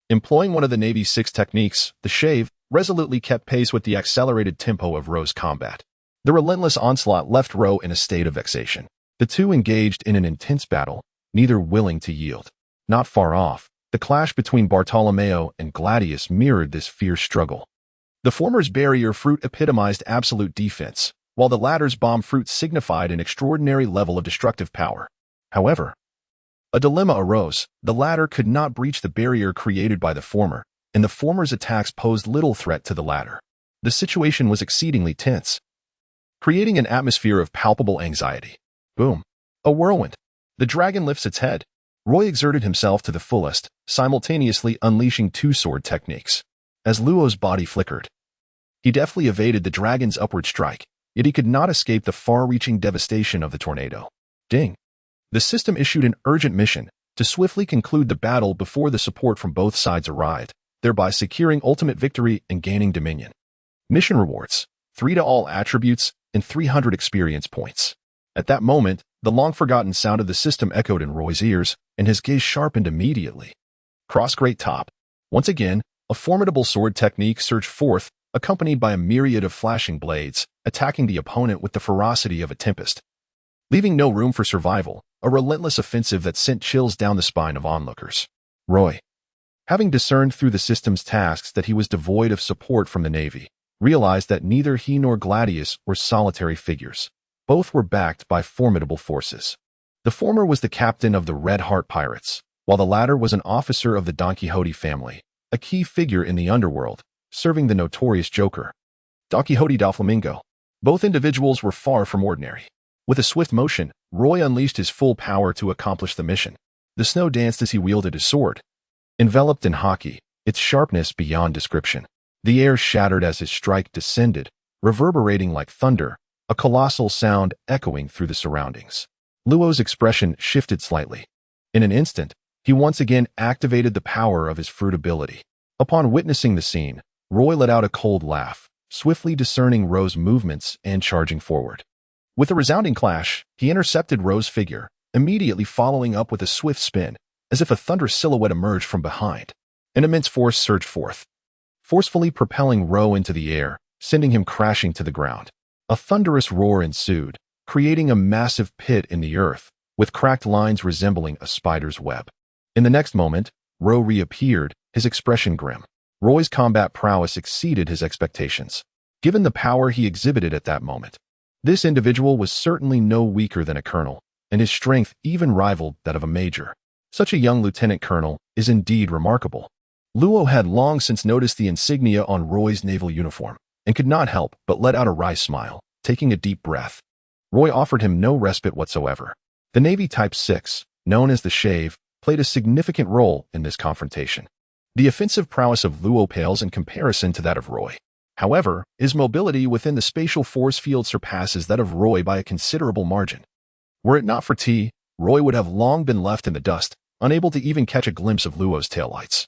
employing one of the Navy's 6 techniques, the shave, resolutely kept pace with the accelerated tempo of Ro's combat. The relentless onslaught left Ro in a state of vexation. The two engaged in an intense battle, neither willing to yield. Not far off, the clash between Bartolomeo and Gladius mirrored this fierce struggle. The former's barrier fruit epitomized absolute defense, while the latter's bomb fruit signified an extraordinary level of destructive power. However, a dilemma arose. The latter could not breach the barrier created by the former, and the former's attacks posed little threat to the latter. The situation was exceedingly tense, creating an atmosphere of palpable anxiety. Boom. A whirlwind. The dragon lifts its head. Roy exerted himself to the fullest, simultaneously unleashing two sword techniques. As Luo's body flickered, he deftly evaded the dragon's upward strike, yet he could not escape the far-reaching devastation of the tornado. Ding! The system issued an urgent mission to swiftly conclude the battle before the support from both sides arrived, thereby securing ultimate victory and gaining dominion. Mission rewards: 3 to all attributes and 300 experience points. At that moment, the long-forgotten sound of the system echoed in Roy's ears, and his gaze sharpened immediately. Cross Great Top. Once again, a formidable sword technique surged forth, accompanied by a myriad of flashing blades, attacking the opponent with the ferocity of a tempest. Leaving no room for survival, a relentless offensive that sent chills down the spine of onlookers. Roy, having discerned through the system's tasks that he was devoid of support from the Navy, realized that neither he nor Gladius were solitary figures. Both were backed by formidable forces. The former was the captain of the Red Heart Pirates, while the latter was an officer of the Don Quixote family, a key figure in the underworld, serving the notorious Joker, Don Quixote del Flamingo. Both individuals were far from ordinary. With a swift motion, Roy unleashed his full power to accomplish the mission. The snow danced as he wielded his sword. Enveloped in hockey, its sharpness beyond description. The air shattered as his strike descended, reverberating like thunder, a colossal sound echoing through the surroundings. Luo's expression shifted slightly. In an instant, he once again activated the power of his fruit ability. Upon witnessing the scene, Roy let out a cold laugh, swiftly discerning Ro's movements and charging forward. With a resounding clash, he intercepted Ro's figure, immediately following up with a swift spin, as if a thunderous silhouette emerged from behind. An immense force surged forth, forcefully propelling Ro into the air, sending him crashing to the ground. A thunderous roar ensued, creating a massive pit in the earth, with cracked lines resembling a spider's web. In the next moment, Ro reappeared, his expression grim. Roy's combat prowess exceeded his expectations. Given the power he exhibited at that moment, this individual was certainly no weaker than a colonel, and his strength even rivaled that of a major. Such a young lieutenant colonel is indeed remarkable. Luo had long since noticed the insignia on Roy's naval uniform, and could not help but let out a wry smile, taking a deep breath. Roy offered him no respite whatsoever. The Navy Type 6, known as the Shave, played a significant role in this confrontation. The offensive prowess of Luo pales in comparison to that of Roy. However, his mobility within the spatial force field surpasses that of Roy by a considerable margin. Were it not for T, Roy would have long been left in the dust, unable to even catch a glimpse of Luo's taillights.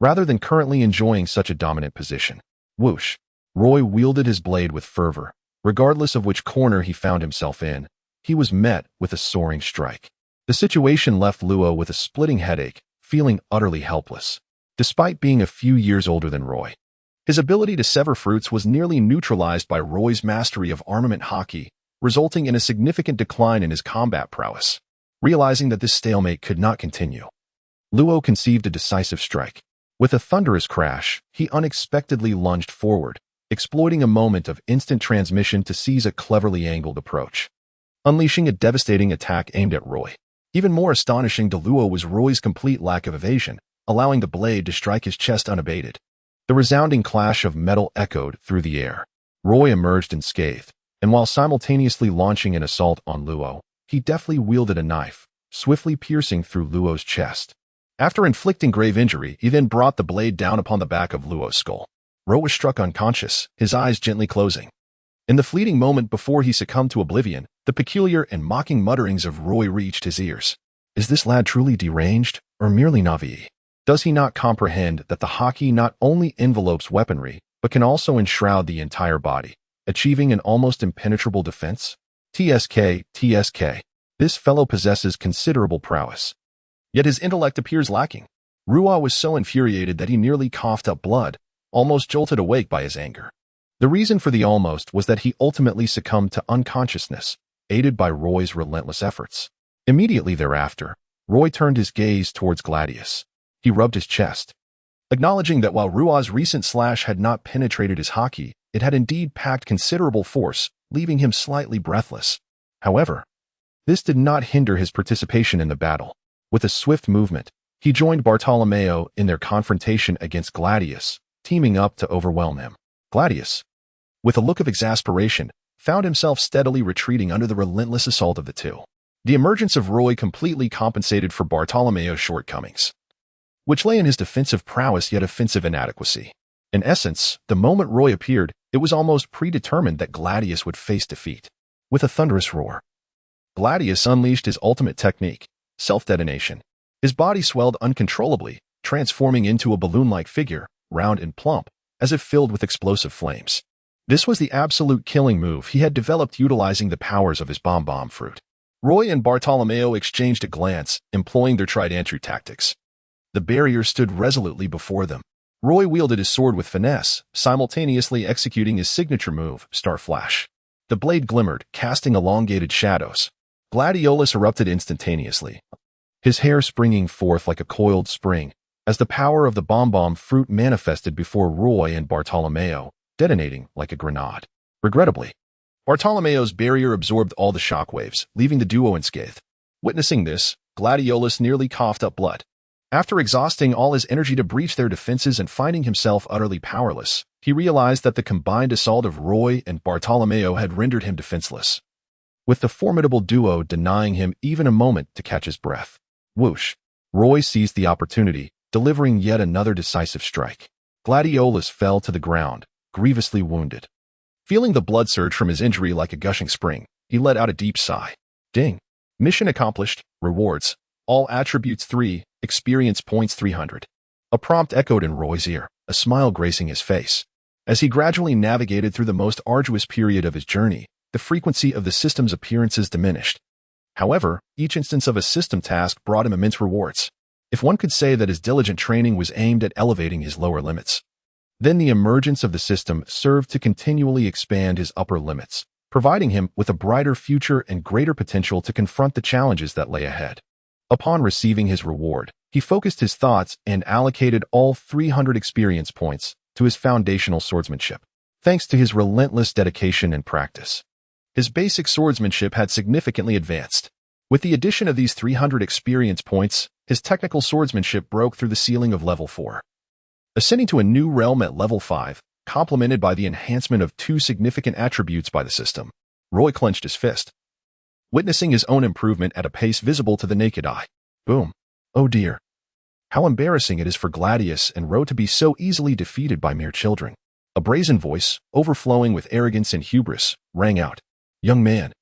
Rather than currently enjoying such a dominant position, whoosh, Roy wielded his blade with fervor. Regardless of which corner he found himself in, he was met with a soaring strike. The situation left Luo with a splitting headache, feeling utterly helpless. Despite being a few years older than Roy, his ability to sever fruits was nearly neutralized by Roy's mastery of armament hockey, resulting in a significant decline in his combat prowess. Realizing that this stalemate could not continue, Luo conceived a decisive strike. With a thunderous crash, he unexpectedly lunged forward, exploiting a moment of instant transmission to seize a cleverly angled approach, unleashing a devastating attack aimed at Roy. Even more astonishing to Luo was Roy's complete lack of evasion, allowing the blade to strike his chest unabated. The resounding clash of metal echoed through the air. Roy emerged unscathed, and while simultaneously launching an assault on Luo, he deftly wielded a knife, swiftly piercing through Luo's chest. After inflicting grave injury, he then brought the blade down upon the back of Luo's skull. Ro was struck unconscious, his eyes gently closing. In the fleeting moment before he succumbed to oblivion, the peculiar and mocking mutterings of Roy reached his ears. Is this lad truly deranged, or merely naive? Does he not comprehend that the hockey not only envelopes weaponry, but can also enshroud the entire body, achieving an almost impenetrable defense? TSK. This fellow possesses considerable prowess. Yet his intellect appears lacking. Rua was so infuriated that he nearly coughed up blood, almost jolted awake by his anger. The reason for the almost was that he ultimately succumbed to unconsciousness, aided by Roy's relentless efforts. Immediately thereafter, Roy turned his gaze towards Gladius. He rubbed his chest, acknowledging that while Rua's recent slash had not penetrated his hockey, it had indeed packed considerable force, leaving him slightly breathless. However, this did not hinder his participation in the battle. With a swift movement, he joined Bartolomeo in their confrontation against Gladius, teaming up to overwhelm him. Gladius, with a look of exasperation, found himself steadily retreating under the relentless assault of the two. The emergence of Roy completely compensated for Bartolomeo's shortcomings, which lay in his defensive prowess yet offensive inadequacy. In essence, the moment Roy appeared, it was almost predetermined that Gladius would face defeat. With a thunderous roar, Gladius unleashed his ultimate technique, self-detonation. His body swelled uncontrollably, transforming into a balloon-like figure, round and plump, as if filled with explosive flames. This was the absolute killing move he had developed utilizing the powers of his bomb fruit. Roy and Bartolomeo exchanged a glance, employing their tried-and-true tactics. The barrier stood resolutely before them. Roy wielded his sword with finesse, simultaneously executing his signature move, Star Flash. The blade glimmered, casting elongated shadows. Gladiolus erupted instantaneously, his hair springing forth like a coiled spring, as the power of the bomb fruit manifested before Roy and Bartolomeo, detonating like a grenade. Regrettably, Bartolomeo's barrier absorbed all the shockwaves, leaving the duo unscathed. Witnessing this, Gladiolus nearly coughed up blood. After exhausting all his energy to breach their defenses and finding himself utterly powerless, he realized that the combined assault of Roy and Bartolomeo had rendered him defenseless, with the formidable duo denying him even a moment to catch his breath. Whoosh! Roy seized the opportunity, delivering yet another decisive strike. Gladiolus fell to the ground, grievously wounded. Feeling the blood surge from his injury like a gushing spring, he let out a deep sigh. Ding! Mission accomplished. Rewards. All attributes 3, experience points 300. A prompt echoed in Roy's ear, a smile gracing his face. As he gradually navigated through the most arduous period of his journey, the frequency of the system's appearances diminished. However, each instance of a system task brought him immense rewards. If one could say that his diligent training was aimed at elevating his lower limits, then the emergence of the system served to continually expand his upper limits, providing him with a brighter future and greater potential to confront the challenges that lay ahead. Upon receiving his reward, he focused his thoughts and allocated all 300 experience points to his foundational swordsmanship. Thanks to his relentless dedication and practice, his basic swordsmanship had significantly advanced. With the addition of these 300 experience points, his technical swordsmanship broke through the ceiling of level 4. Ascending to a new realm at level 5, complemented by the enhancement of 2 significant attributes by the system, Roy clenched his fist, witnessing his own improvement at a pace visible to the naked eye. Boom. Oh dear. How embarrassing it is for Gladius and Ro to be so easily defeated by mere children. A brazen voice, overflowing with arrogance and hubris, rang out. Young man,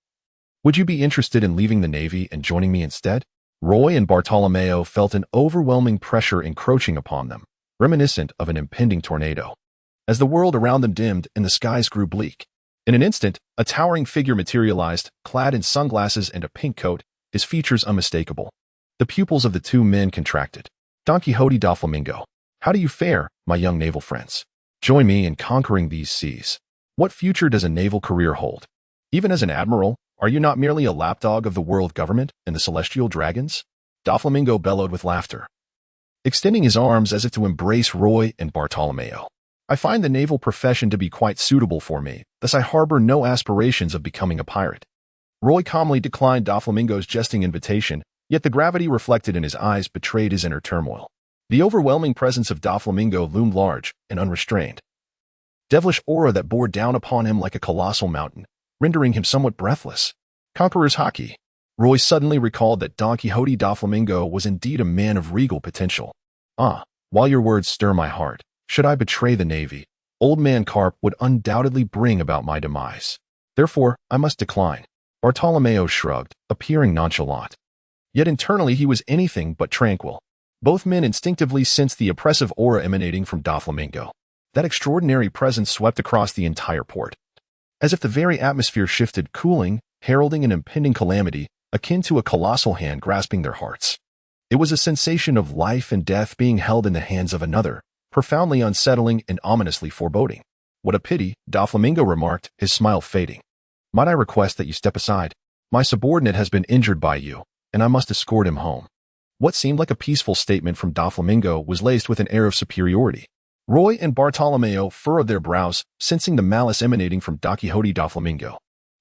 would you be interested in leaving the Navy and joining me instead? Roy and Bartolomeo felt an overwhelming pressure encroaching upon them, reminiscent of an impending tornado. As the world around them dimmed and the skies grew bleak, in an instant, a towering figure materialized, clad in sunglasses and a pink coat, his features unmistakable. The pupils of the two men contracted. Don Quixote da Flamingo, how do you fare, my young naval friends? Join me in conquering these seas. What future does a naval career hold? Even as an admiral, are you not merely a lapdog of the world government and the celestial dragons? Da Flamingo bellowed with laughter, extending his arms as if to embrace Roy and Bartolomeo. I find the naval profession to be quite suitable for me, thus I harbor no aspirations of becoming a pirate. Roy calmly declined Da Flamingo's jesting invitation, yet the gravity reflected in his eyes betrayed his inner turmoil. The overwhelming presence of Da Flamingo loomed large and unrestrained, devilish aura that bore down upon him like a colossal mountain, rendering him somewhat breathless. Conqueror's hockey. Roy suddenly recalled that Don Quixote da Flamingo was indeed a man of regal potential. While your words stir my heart, should I betray the Navy, Old Man Carp would undoubtedly bring about my demise. Therefore, I must decline. Bartolomeo shrugged, appearing nonchalant. Yet internally he was anything but tranquil. Both men instinctively sensed the oppressive aura emanating from Da Flamingo. That extraordinary presence swept across the entire port, as if the very atmosphere shifted, cooling, heralding an impending calamity, akin to a colossal hand grasping their hearts. It was a sensation of life and death being held in the hands of another, profoundly unsettling and ominously foreboding. What a pity, Da Flamingo remarked, his smile fading. Might I request that you step aside? My subordinate has been injured by you, and I must escort him home. What seemed like a peaceful statement from Da Flamingo was laced with an air of superiority. Roy and Bartolomeo furrowed their brows, sensing the malice emanating from Don Quixote da Flamingo.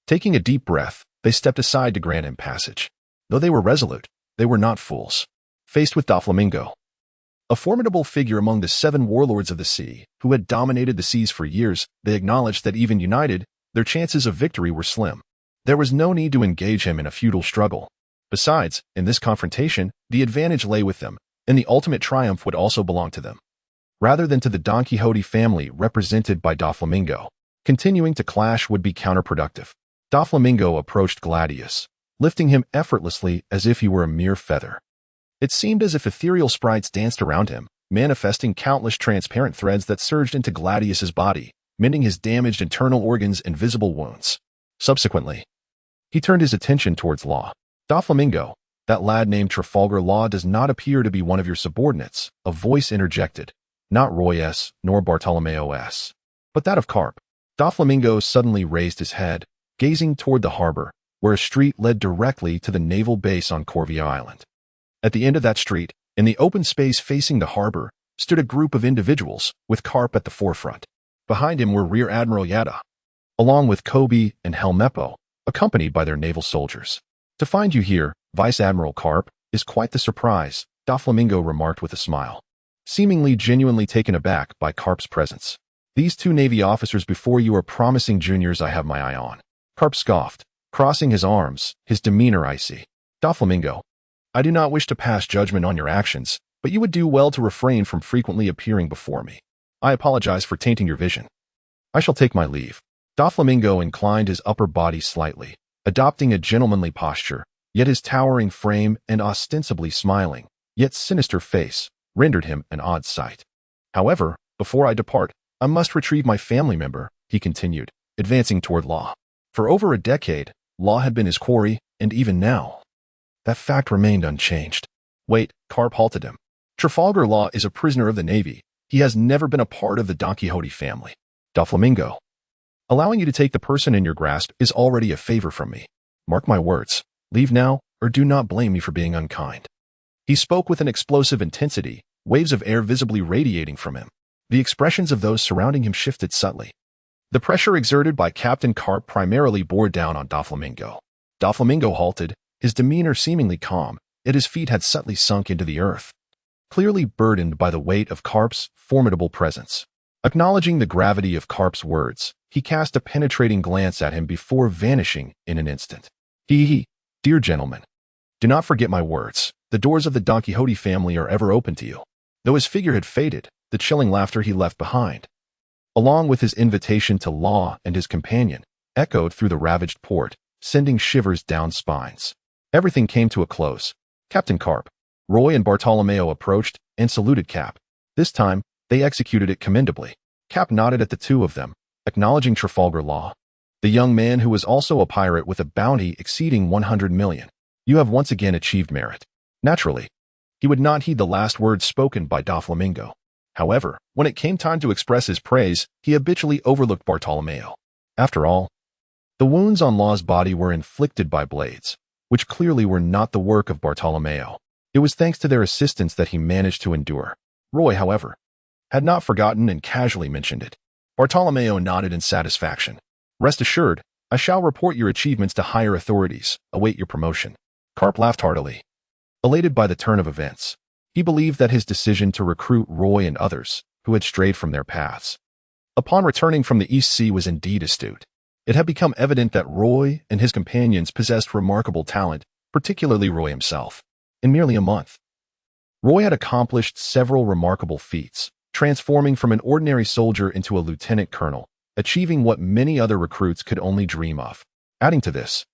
Taking a deep breath, they stepped aside to grant him passage. Though they were resolute, they were not fools. Faced with Da Flamingo, a formidable figure among the 7 warlords of the sea, who had dominated the seas for years, they acknowledged that even united, their chances of victory were slim. There was no need to engage him in a futile struggle. Besides, in this confrontation, the advantage lay with them, and the ultimate triumph would also belong to them, rather than to the Don Quixote family represented by Doflamingo. Continuing to clash would be counterproductive. Doflamingo approached Gladius, lifting him effortlessly as if he were a mere feather. It seemed as if ethereal sprites danced around him, manifesting countless transparent threads that surged into Gladius's body, mending his damaged internal organs and visible wounds. Subsequently, he turned his attention towards Law. Doflamingo, that lad named Trafalgar Law does not appear to be one of your subordinates, a voice interjected, not Roy S. nor Bartolomeo S., but that of Carp. Doflamingo suddenly raised his head, gazing toward the harbor, where a street led directly to the naval base on Corvia Island. At the end of that street, in the open space facing the harbor, stood a group of individuals, with Carp at the forefront. Behind him were Rear Admiral Yada, along with Kobe and Helmeppo, accompanied by their naval soldiers. To find you here, Vice Admiral Carp, is quite the surprise, Doflamingo remarked with a smile, seemingly genuinely taken aback by Carp's presence. These two Navy officers before you are promising juniors I have my eye on. Carp scoffed, crossing his arms, his demeanor icy. Doflamingo, I do not wish to pass judgment on your actions, but you would do well to refrain from frequently appearing before me. I apologize for tainting your vision. I shall take my leave. Doflamingo inclined his upper body slightly, adopting a gentlemanly posture, yet his towering frame and ostensibly smiling, yet sinister face, rendered him an odd sight. However, before I depart, I must retrieve my family member, he continued, advancing toward Law. For over a decade, Law had been his quarry, and even now, that fact remained unchanged. Wait, Carp halted him. Trafalgar Law is a prisoner of the Navy. He has never been a part of the Don Quixote family. Doflamingo, allowing you to take the person in your grasp is already a favor from me. Mark my words. Leave now, or do not blame me for being unkind. He spoke with an explosive intensity, waves of air visibly radiating from him. The expressions of those surrounding him shifted subtly. The pressure exerted by Captain Carp primarily bore down on Doflamingo. Doflamingo halted, his demeanor seemingly calm, yet his feet had subtly sunk into the earth, clearly burdened by the weight of Carp's formidable presence. Acknowledging the gravity of Carp's words, he cast a penetrating glance at him before vanishing in an instant. Dear gentlemen, do not forget my words. The doors of the Don Quixote family are ever open to you. Though his figure had faded, the chilling laughter he left behind, along with his invitation to Law and his companion, echoed through the ravaged port, sending shivers down spines. Everything came to a close. Captain Carp, Roy and Bartolomeo approached and saluted Cap. This time, they executed it commendably. Cap nodded at the two of them, acknowledging Trafalgar Law, the young man who was also a pirate with a bounty exceeding 100 million. You have once again achieved merit. Naturally, he would not heed the last words spoken by Doflamingo. However, when it came time to express his praise, he habitually overlooked Bartolomeo. After all, the wounds on Law's body were inflicted by blades, which clearly were not the work of Bartolomeo. It was thanks to their assistance that he managed to endure. Roy, however, had not forgotten and casually mentioned it. Bartolomeo nodded in satisfaction. Rest assured, I shall report your achievements to higher authorities. Await your promotion. Carp laughed heartily, elated by the turn of events. He believed that his decision to recruit Roy and others, who had strayed from their paths, upon returning from the East Sea was indeed astute. It had become evident that Roy and his companions possessed remarkable talent, particularly Roy himself. In merely a month, Roy had accomplished several remarkable feats, transforming from an ordinary soldier into a lieutenant colonel, achieving what many other recruits could only dream of. Adding to this,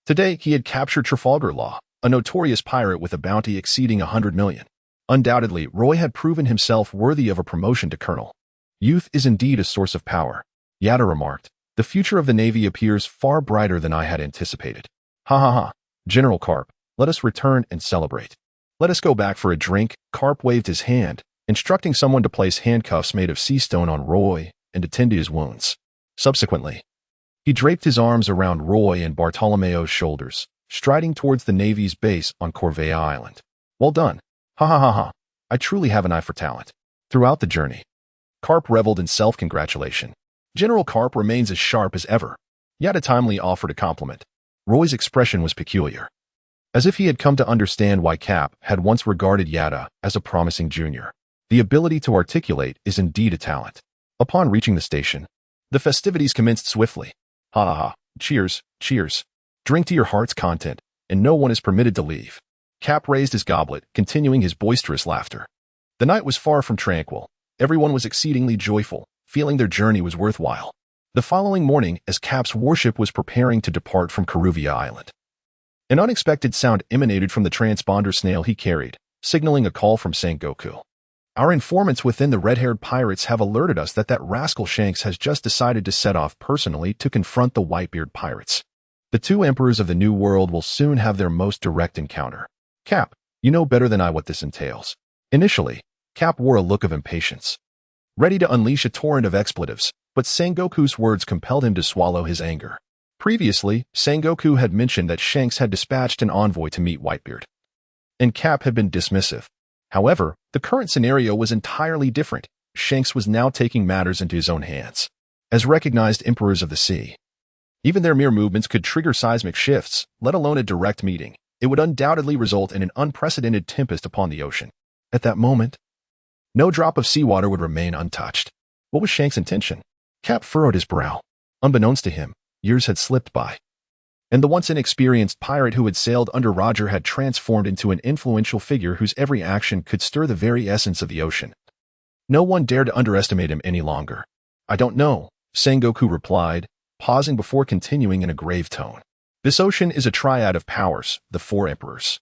today he had captured Trafalgar Law, a notorious pirate with a bounty exceeding 100 million. Undoubtedly, Roy had proven himself worthy of a promotion to colonel. Youth is indeed a source of power, Yada remarked. The future of the Navy appears far brighter than I had anticipated. Ha ha ha, General Carp, let us return and celebrate. Let us go back for a drink. Carp waved his hand, instructing someone to place handcuffs made of sea stone on Roy and attend to his wounds. Subsequently, he draped his arms around Roy and Bartolomeo's shoulders, striding towards the Navy's base on Corvia Island. Well done. Ha ha ha ha. I truly have an eye for talent. Throughout the journey, Carp reveled in self-congratulation. General Carp remains as sharp as ever. Yada timely offered a compliment. Roy's expression was peculiar, as if he had come to understand why Cap had once regarded Yada as a promising junior. The ability to articulate is indeed a talent. Upon reaching the station, the festivities commenced swiftly. Ha ha ha. Cheers, cheers. Drink to your heart's content. and no one is permitted to leave. Cap raised his goblet, continuing his boisterous laughter. The night was far from tranquil. Everyone was exceedingly joyful, feeling their journey was worthwhile. The following morning, as Cap's warship was preparing to depart from Coruvia Island, an unexpected sound emanated from the transponder snail he carried, signaling a call from Sengoku. Our informants within the red-haired pirates have alerted us that rascal Shanks has just decided to set off personally to confront the Whitebeard pirates. The two emperors of the New World will soon have their most direct encounter. Cap, you know better than I what this entails. Initially, Cap wore a look of impatience, ready to unleash a torrent of expletives, but Sengoku's words compelled him to swallow his anger. Previously, Sengoku had mentioned that Shanks had dispatched an envoy to meet Whitebeard, and Cap had been dismissive. However, the current scenario was entirely different. Shanks was now taking matters into his own hands. As recognized emperors of the sea, even their mere movements could trigger seismic shifts, let alone a direct meeting. It would undoubtedly result in an unprecedented tempest upon the ocean. At that moment, no drop of seawater would remain untouched. What was Shanks' intention? Cap furrowed his brow. Unbeknownst to him, years had slipped by, and the once inexperienced pirate who had sailed under Roger had transformed into an influential figure whose every action could stir the very essence of the ocean. No one dared to underestimate him any longer. I don't know, Sengoku replied, pausing before continuing in a grave tone. This ocean is a triad of powers, the four emperors,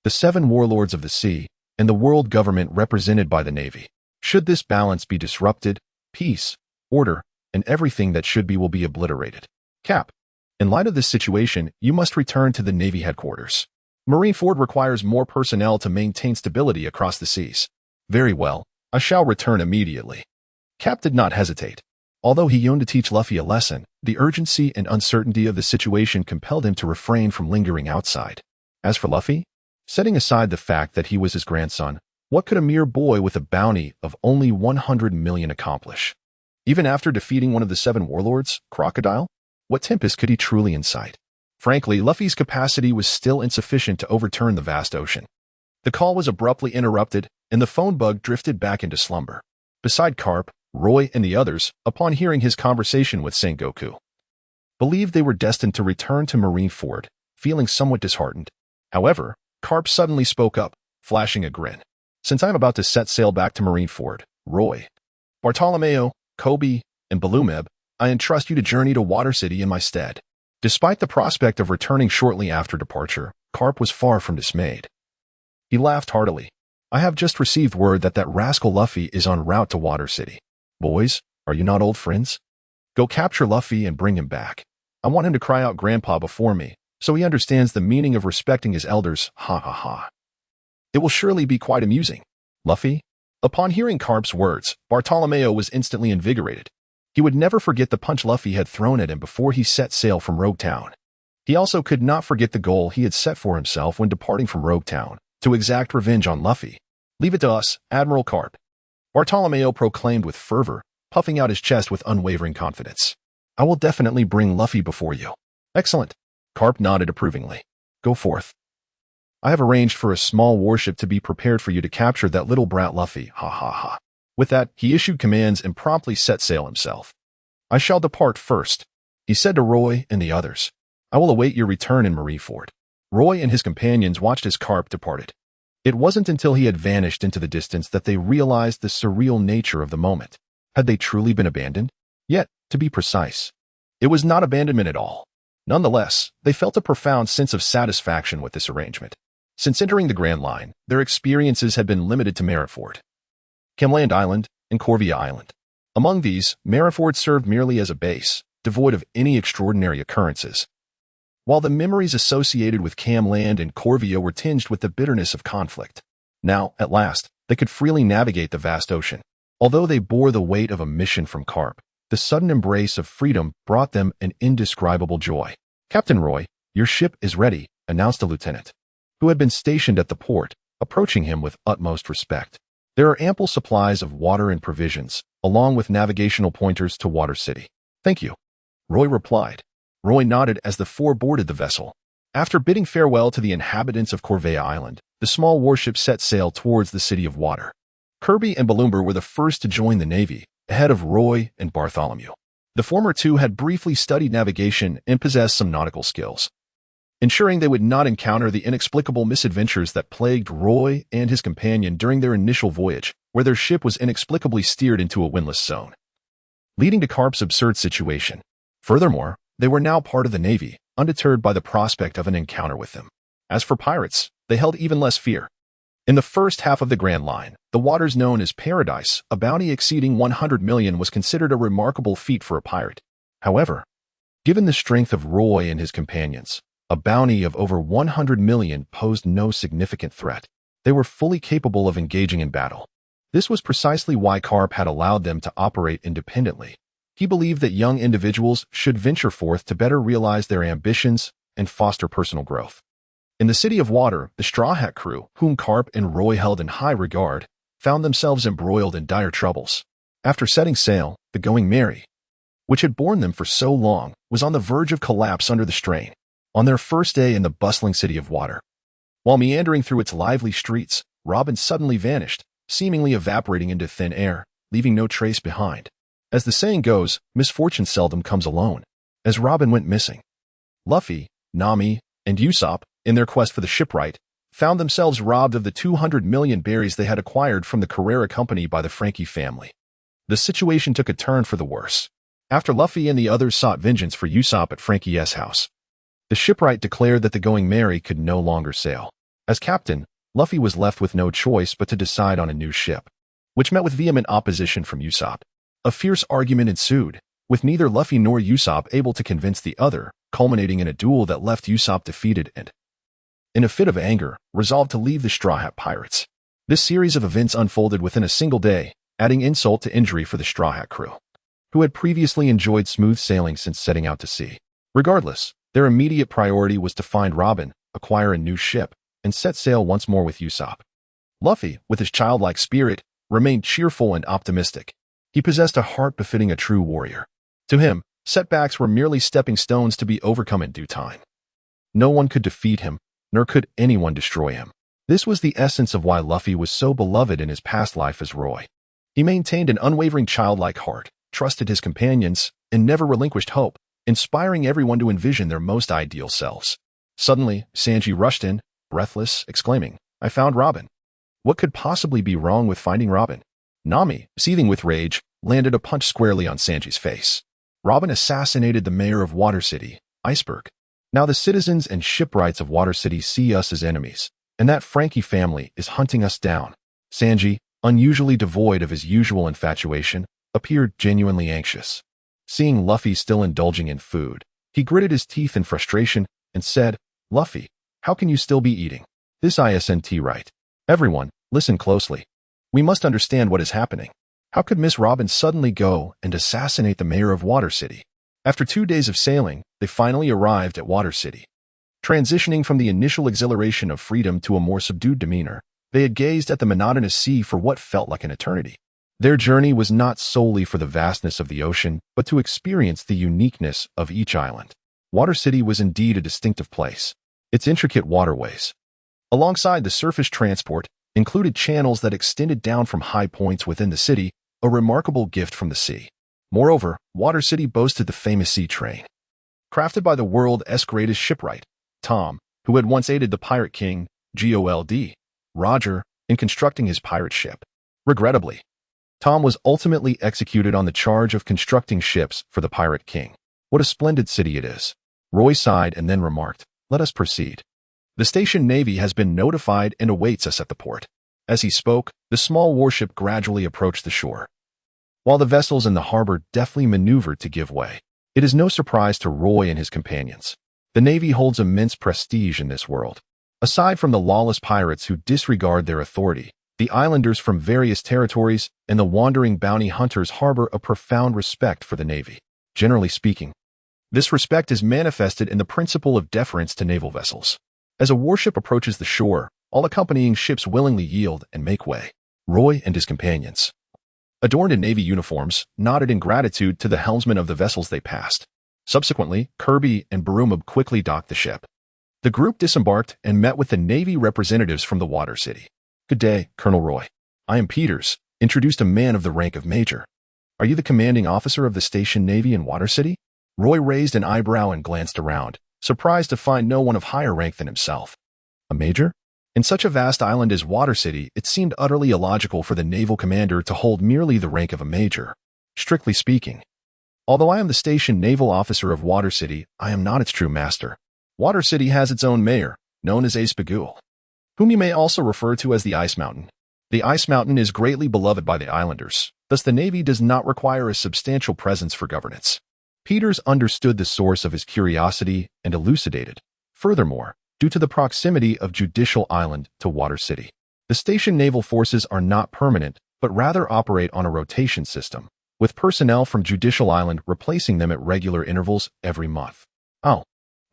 the seven warlords of the sea, and the world government represented by the navy. Should this balance be disrupted, peace, order, and everything that should be will be obliterated. Cap, in light of this situation, you must return to the Navy headquarters. Marineford requires more personnel to maintain stability across the seas. Very well, I shall return immediately. Cap did not hesitate. Although he yearned to teach Luffy a lesson, the urgency and uncertainty of the situation compelled him to refrain from lingering outside. As for Luffy, setting aside the fact that he was his grandson, what could a mere boy with a bounty of only 100 million accomplish? Even after defeating one of the seven warlords, Crocodile, what tempest could he truly incite? Frankly, Luffy's capacity was still insufficient to overturn the vast ocean. The call was abruptly interrupted, and the phone bug drifted back into slumber. Beside Carp, Roy and the others, upon hearing his conversation with Sengoku, believed they were destined to return to Marineford, feeling somewhat disheartened. However, Carp suddenly spoke up, flashing a grin. Since I'm about to set sail back to Marineford, Roy, Bartolomeo, Kobe, and Balumeb, I entrust you to journey to Water City in my stead. Despite the prospect of returning shortly after departure, Carp was far from dismayed. He laughed heartily. I have just received word that rascal Luffy is en route to Water City. Boys, are you not old friends? Go capture Luffy and bring him back. I want him to cry out Grandpa before me, so he understands the meaning of respecting his elders. Ha ha ha. It will surely be quite amusing. Luffy? Upon hearing Carp's words, Bartolomeo was instantly invigorated. He would never forget the punch Luffy had thrown at him before he set sail from Rog Town. He also could not forget the goal he had set for himself when departing from Rog Town, to exact revenge on Luffy. Leave it to us, Admiral Carp, Bartolomeo proclaimed with fervor, puffing out his chest with unwavering confidence. I will definitely bring Luffy before you. Excellent. Carp nodded approvingly. Go forth. I have arranged for a small warship to be prepared for you to capture that little brat Luffy. Ha ha ha. With that, he issued commands and promptly set sail himself. I shall depart first, he said to Roy and the others. I will await your return in Marineford. Roy and his companions watched as Carp departed. It wasn't until he had vanished into the distance that they realized the surreal nature of the moment. Had they truly been abandoned? Yet, to be precise, it was not abandonment at all. Nonetheless, they felt a profound sense of satisfaction with this arrangement. Since entering the Grand Line, their experiences had been limited to Marineford, Camland Island, and Corvia Island. Among these, Marineford served merely as a base, devoid of any extraordinary occurrences, while the memories associated with Camland and Corvia were tinged with the bitterness of conflict. Now, at last, they could freely navigate the vast ocean. Although they bore the weight of a mission from Carp, the sudden embrace of freedom brought them an indescribable joy. Captain Roy, your ship is ready, announced a lieutenant, who had been stationed at the port, approaching him with utmost respect. There are ample supplies of water and provisions, along with navigational pointers to Water City. Thank you, Roy replied. Roy nodded as the four boarded the vessel. After bidding farewell to the inhabitants of Corvia Island, the small warship set sail towards the City of Water. Kirby and Balloomber were the first to join the Navy, ahead of Roy and Bartholomew. The former two had briefly studied navigation and possessed some nautical skills. ensuring they would not encounter the inexplicable misadventures that plagued Roy and his companion during their initial voyage, where their ship was inexplicably steered into a windless zone, leading to Carp's absurd situation. Furthermore, they were now part of the Navy, undeterred by the prospect of an encounter with them. As for pirates, they held even less fear. In the first half of the Grand Line, the waters known as Paradise, a bounty exceeding 100 million was considered a remarkable feat for a pirate. However, given the strength of Roy and his companions, a bounty of over 100 million posed no significant threat. They were fully capable of engaging in battle. This was precisely why Carp had allowed them to operate independently. He believed that young individuals should venture forth to better realize their ambitions and foster personal growth. In the City of Water, the Straw Hat crew, whom Carp and Roy held in high regard, found themselves embroiled in dire troubles. After setting sail, the Going Merry, which had borne them for so long, was on the verge of collapse under the strain. On their first day in the bustling City of Water, while meandering through its lively streets, Robin suddenly vanished, seemingly evaporating into thin air, leaving no trace behind. As the saying goes, misfortune seldom comes alone. As Robin went missing, Luffy, Nami, and Usopp, in their quest for the shipwright, found themselves robbed of the 200 million berries they had acquired from the Carrera Company by the Frankie family. The situation took a turn for the worse. After Luffy and the others sought vengeance for Usopp at Frankie's house, the shipwright declared that the Going Merry could no longer sail. As captain, Luffy was left with no choice but to decide on a new ship, which met with vehement opposition from Usopp. A fierce argument ensued, with neither Luffy nor Usopp able to convince the other, culminating in a duel that left Usopp defeated and, in a fit of anger, resolved to leave the Straw Hat Pirates. This series of events unfolded within a single day, adding insult to injury for the Straw Hat crew, who had previously enjoyed smooth sailing since setting out to sea. Regardless, their immediate priority was to find Robin, acquire a new ship, and set sail once more with Usopp. Luffy, with his childlike spirit, remained cheerful and optimistic. He possessed a heart befitting a true warrior. To him, setbacks were merely stepping stones to be overcome in due time. No one could defeat him, nor could anyone destroy him. This was the essence of why Luffy was so beloved in his past life as Roy. He maintained an unwavering childlike heart, trusted his companions, and never relinquished hope, inspiring everyone to envision their most ideal selves. Suddenly, Sanji rushed in, breathless, exclaiming, "I found Robin." What could possibly be wrong with finding Robin? Nami, seething with rage, landed a punch squarely on Sanji's face. Robin assassinated the mayor of Water City, Iceberg. Now the citizens and shipwrights of Water City see us as enemies, and that Frankie family is hunting us down. Sanji, unusually devoid of his usual infatuation, appeared genuinely anxious. Seeing Luffy still indulging in food, he gritted his teeth in frustration and said, "Luffy, how can you still be eating? This isn't right. Everyone, listen closely. We must understand what is happening. How could Miss Robin suddenly go and assassinate the mayor of Water City?" After 2 days of sailing, they finally arrived at Water City. Transitioning from the initial exhilaration of freedom to a more subdued demeanor, they had gazed at the monotonous sea for what felt like an eternity. Their journey was not solely for the vastness of the ocean, but to experience the uniqueness of each island. Water City was indeed a distinctive place. Its intricate waterways, alongside the surface transport, included channels that extended down from high points within the city, a remarkable gift from the sea. Moreover, Water City boasted the famous sea train, crafted by the world's greatest shipwright, Tom, who had once aided the pirate king, Gold, Roger, in constructing his pirate ship. Regrettably, Tom was ultimately executed on the charge of constructing ships for the pirate king. What a splendid city it is. Roy sighed and then remarked, "Let us proceed. The station navy has been notified and awaits us at the port." As he spoke, the small warship gradually approached the shore, while the vessels in the harbor deftly maneuvered to give way. It is no surprise to Roy and his companions. The Navy holds immense prestige in this world. Aside from the lawless pirates who disregard their authority, the islanders from various territories and the wandering bounty hunters harbor a profound respect for the Navy. Generally speaking, this respect is manifested in the principle of deference to naval vessels. As a warship approaches the shore, all accompanying ships willingly yield and make way. Roy and his companions, adorned in Navy uniforms, nodded in gratitude to the helmsmen of the vessels they passed. Subsequently, Kirby and Barumab quickly docked the ship. The group disembarked and met with the Navy representatives from the Water City. "Good day, Colonel Roy. I am Peters," introduced a man of the rank of Major. "Are you the commanding officer of the station Navy in Water City?" Roy raised an eyebrow and glanced around, surprised to find no one of higher rank than himself. A major? In such a vast island as Water City, it seemed utterly illogical for the naval commander to hold merely the rank of a major. Strictly speaking, although I am the station naval officer of Water City, I am not its true master. Water City has its own mayor, known as Ace Bagul, whom you may also refer to as the Ice Mountain. The Ice Mountain is greatly beloved by the islanders, thus the Navy does not require a substantial presence for governance. Peters understood the source of his curiosity and elucidated. Furthermore, due to the proximity of Judicial Island to Water City, the station naval forces are not permanent, but rather operate on a rotation system, with personnel from Judicial Island replacing them at regular intervals every month. Oh,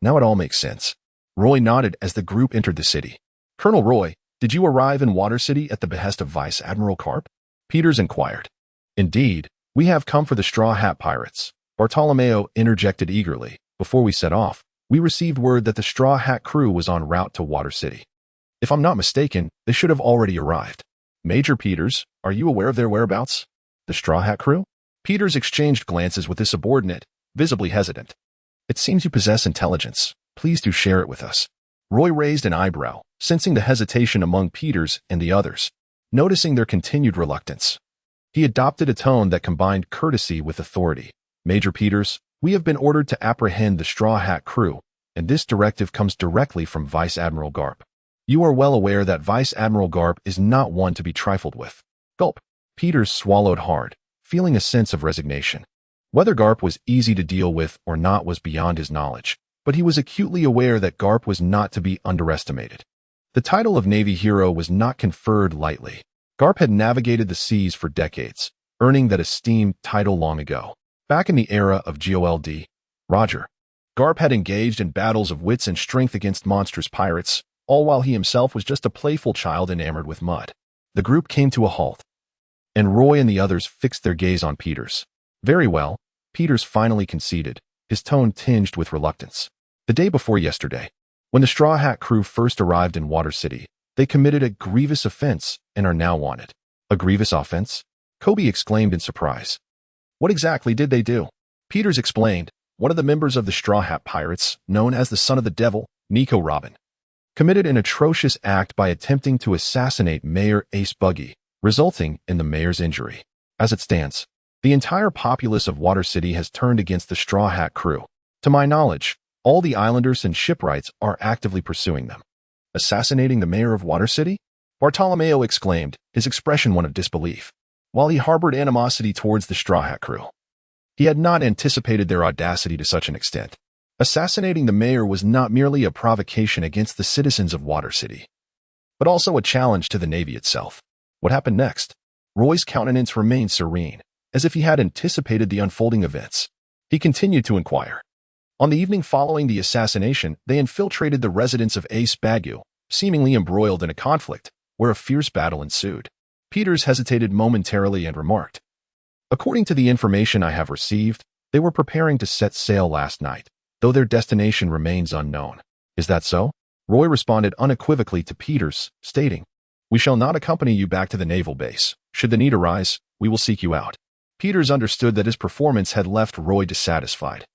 now it all makes sense. Roy nodded as the group entered the city. Colonel Roy, did you arrive in Water City at the behest of Vice Admiral Carp? Peters inquired. Indeed, we have come for the Straw Hat Pirates, Bartolomeo interjected eagerly. Before we set off, we received word that the Straw Hat crew was en route to Water City. If I'm not mistaken, they should have already arrived. Major Peters, are you aware of their whereabouts? The Straw Hat crew? Peters exchanged glances with his subordinate, visibly hesitant. It seems you possess intelligence. Please do share it with us. Roy raised an eyebrow, sensing the hesitation among Peters and the others. Noticing their continued reluctance, he adopted a tone that combined courtesy with authority. Major Peters, we have been ordered to apprehend the Straw Hat crew, and this directive comes directly from Vice Admiral Garp. You are well aware that Vice Admiral Garp is not one to be trifled with. Gulp. Peters swallowed hard, feeling a sense of resignation. Whether Garp was easy to deal with or not was beyond his knowledge, but he was acutely aware that Garp was not to be underestimated. The title of Navy hero was not conferred lightly. Garp had navigated the seas for decades, earning that esteemed title long ago. Back in the era of GOLD, Roger, Garp had engaged in battles of wits and strength against monstrous pirates, all while he himself was just a playful child enamored with mud. The group came to a halt, and Roy and the others fixed their gaze on Peters. Very well, Peters finally conceded, his tone tinged with reluctance. The day before yesterday, when the Straw Hat crew first arrived in Water City, they committed a grievous offense and are now wanted. A grievous offense? Kobe exclaimed in surprise. What exactly did they do? Peters explained. One of the members of the Straw Hat Pirates, known as the Son of the Devil, Nico Robin, committed an atrocious act by attempting to assassinate Mayor Ace Buggy, resulting in the mayor's injury. As it stands, the entire populace of Water City has turned against the Straw Hat crew. To my knowledge, all the islanders and shipwrights are actively pursuing them. Assassinating the mayor of Water City? Bartolomeo exclaimed, his expression one of disbelief. While he harbored animosity towards the Straw Hat crew, he had not anticipated their audacity to such an extent. Assassinating the mayor was not merely a provocation against the citizens of Water City, but also a challenge to the Navy itself. What happened next? Roy's countenance remained serene, as if he had anticipated the unfolding events. He continued to inquire. On the evening following the assassination, they infiltrated the residence of Ace Bagu, seemingly embroiled in a conflict, where a fierce battle ensued. Peters hesitated momentarily and remarked, according to the information I have received, they were preparing to set sail last night, though their destination remains unknown. Is that so? Roy responded unequivocally to Peters, stating, we shall not accompany you back to the naval base. Should the need arise, we will seek you out. Peters understood that his performance had left Roy dissatisfied.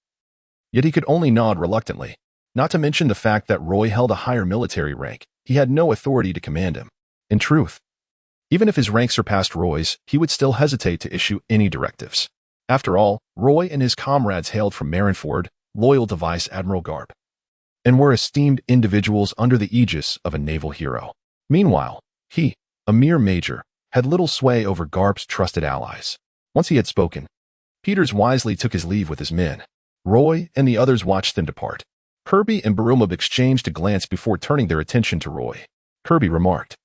Yet he could only nod reluctantly. Not to mention the fact that Roy held a higher military rank, he had no authority to command him. In truth, even if his rank surpassed Roy's, he would still hesitate to issue any directives. After all, Roy and his comrades hailed from Marineford, loyal to Vice Admiral Garp, and were esteemed individuals under the aegis of a naval hero. Meanwhile, he, a mere major, had little sway over Garp's trusted allies. Once he had spoken, Peters wisely took his leave with his men. Roy and the others watched them depart. Kirby and Barumab exchanged a glance before turning their attention to Roy. Kirby remarked,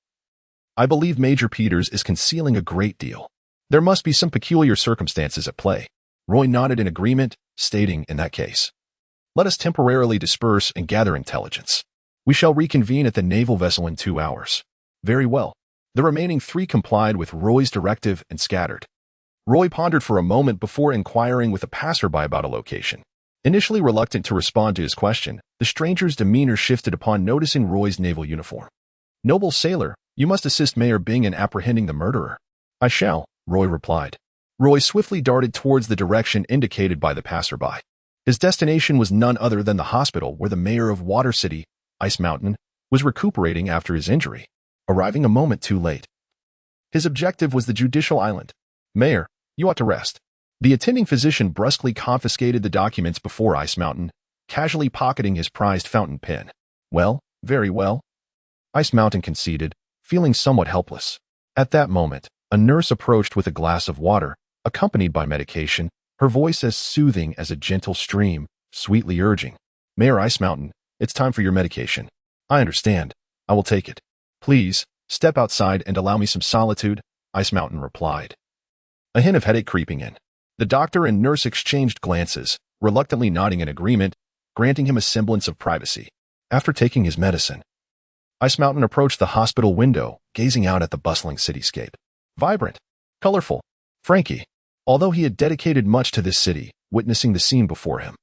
I believe Major Peters is concealing a great deal. There must be some peculiar circumstances at play. Roy nodded in agreement, stating, in that case, let us temporarily disperse and gather intelligence. We shall reconvene at the naval vessel in 2 hours. Very well. The remaining 3 complied with Roy's directive and scattered. Roy pondered for a moment before inquiring with a passerby about a location. Initially reluctant to respond to his question, the stranger's demeanor shifted upon noticing Roy's naval uniform. Noble sailor, you must assist Mayor Bing in apprehending the murderer. I shall, Roy replied. Roy swiftly darted towards the direction indicated by the passerby. His destination was none other than the hospital where the mayor of Water City, Ice Mountain, was recuperating after his injury, arriving a moment too late. His objective was the judicial island. "Mayor, you ought to rest." The attending physician brusquely confiscated the documents before Ice Mountain, casually pocketing his prized fountain pen. "Well, very well," Ice Mountain conceded, feeling somewhat helpless. At that moment, a nurse approached with a glass of water, accompanied by medication, her voice as soothing as a gentle stream, sweetly urging, "Mayor Ice Mountain, it's time for your medication." "I understand. I will take it." "Please, step outside and allow me some solitude," Ice Mountain replied. A hint of headache creeping in. The doctor and nurse exchanged glances, reluctantly nodding in agreement, granting him a semblance of privacy. After taking his medicine, Ice Mountain approached the hospital window, gazing out at the bustling cityscape. Vibrant, colorful, Frankie. Although he had dedicated much to this city, witnessing the scene before him,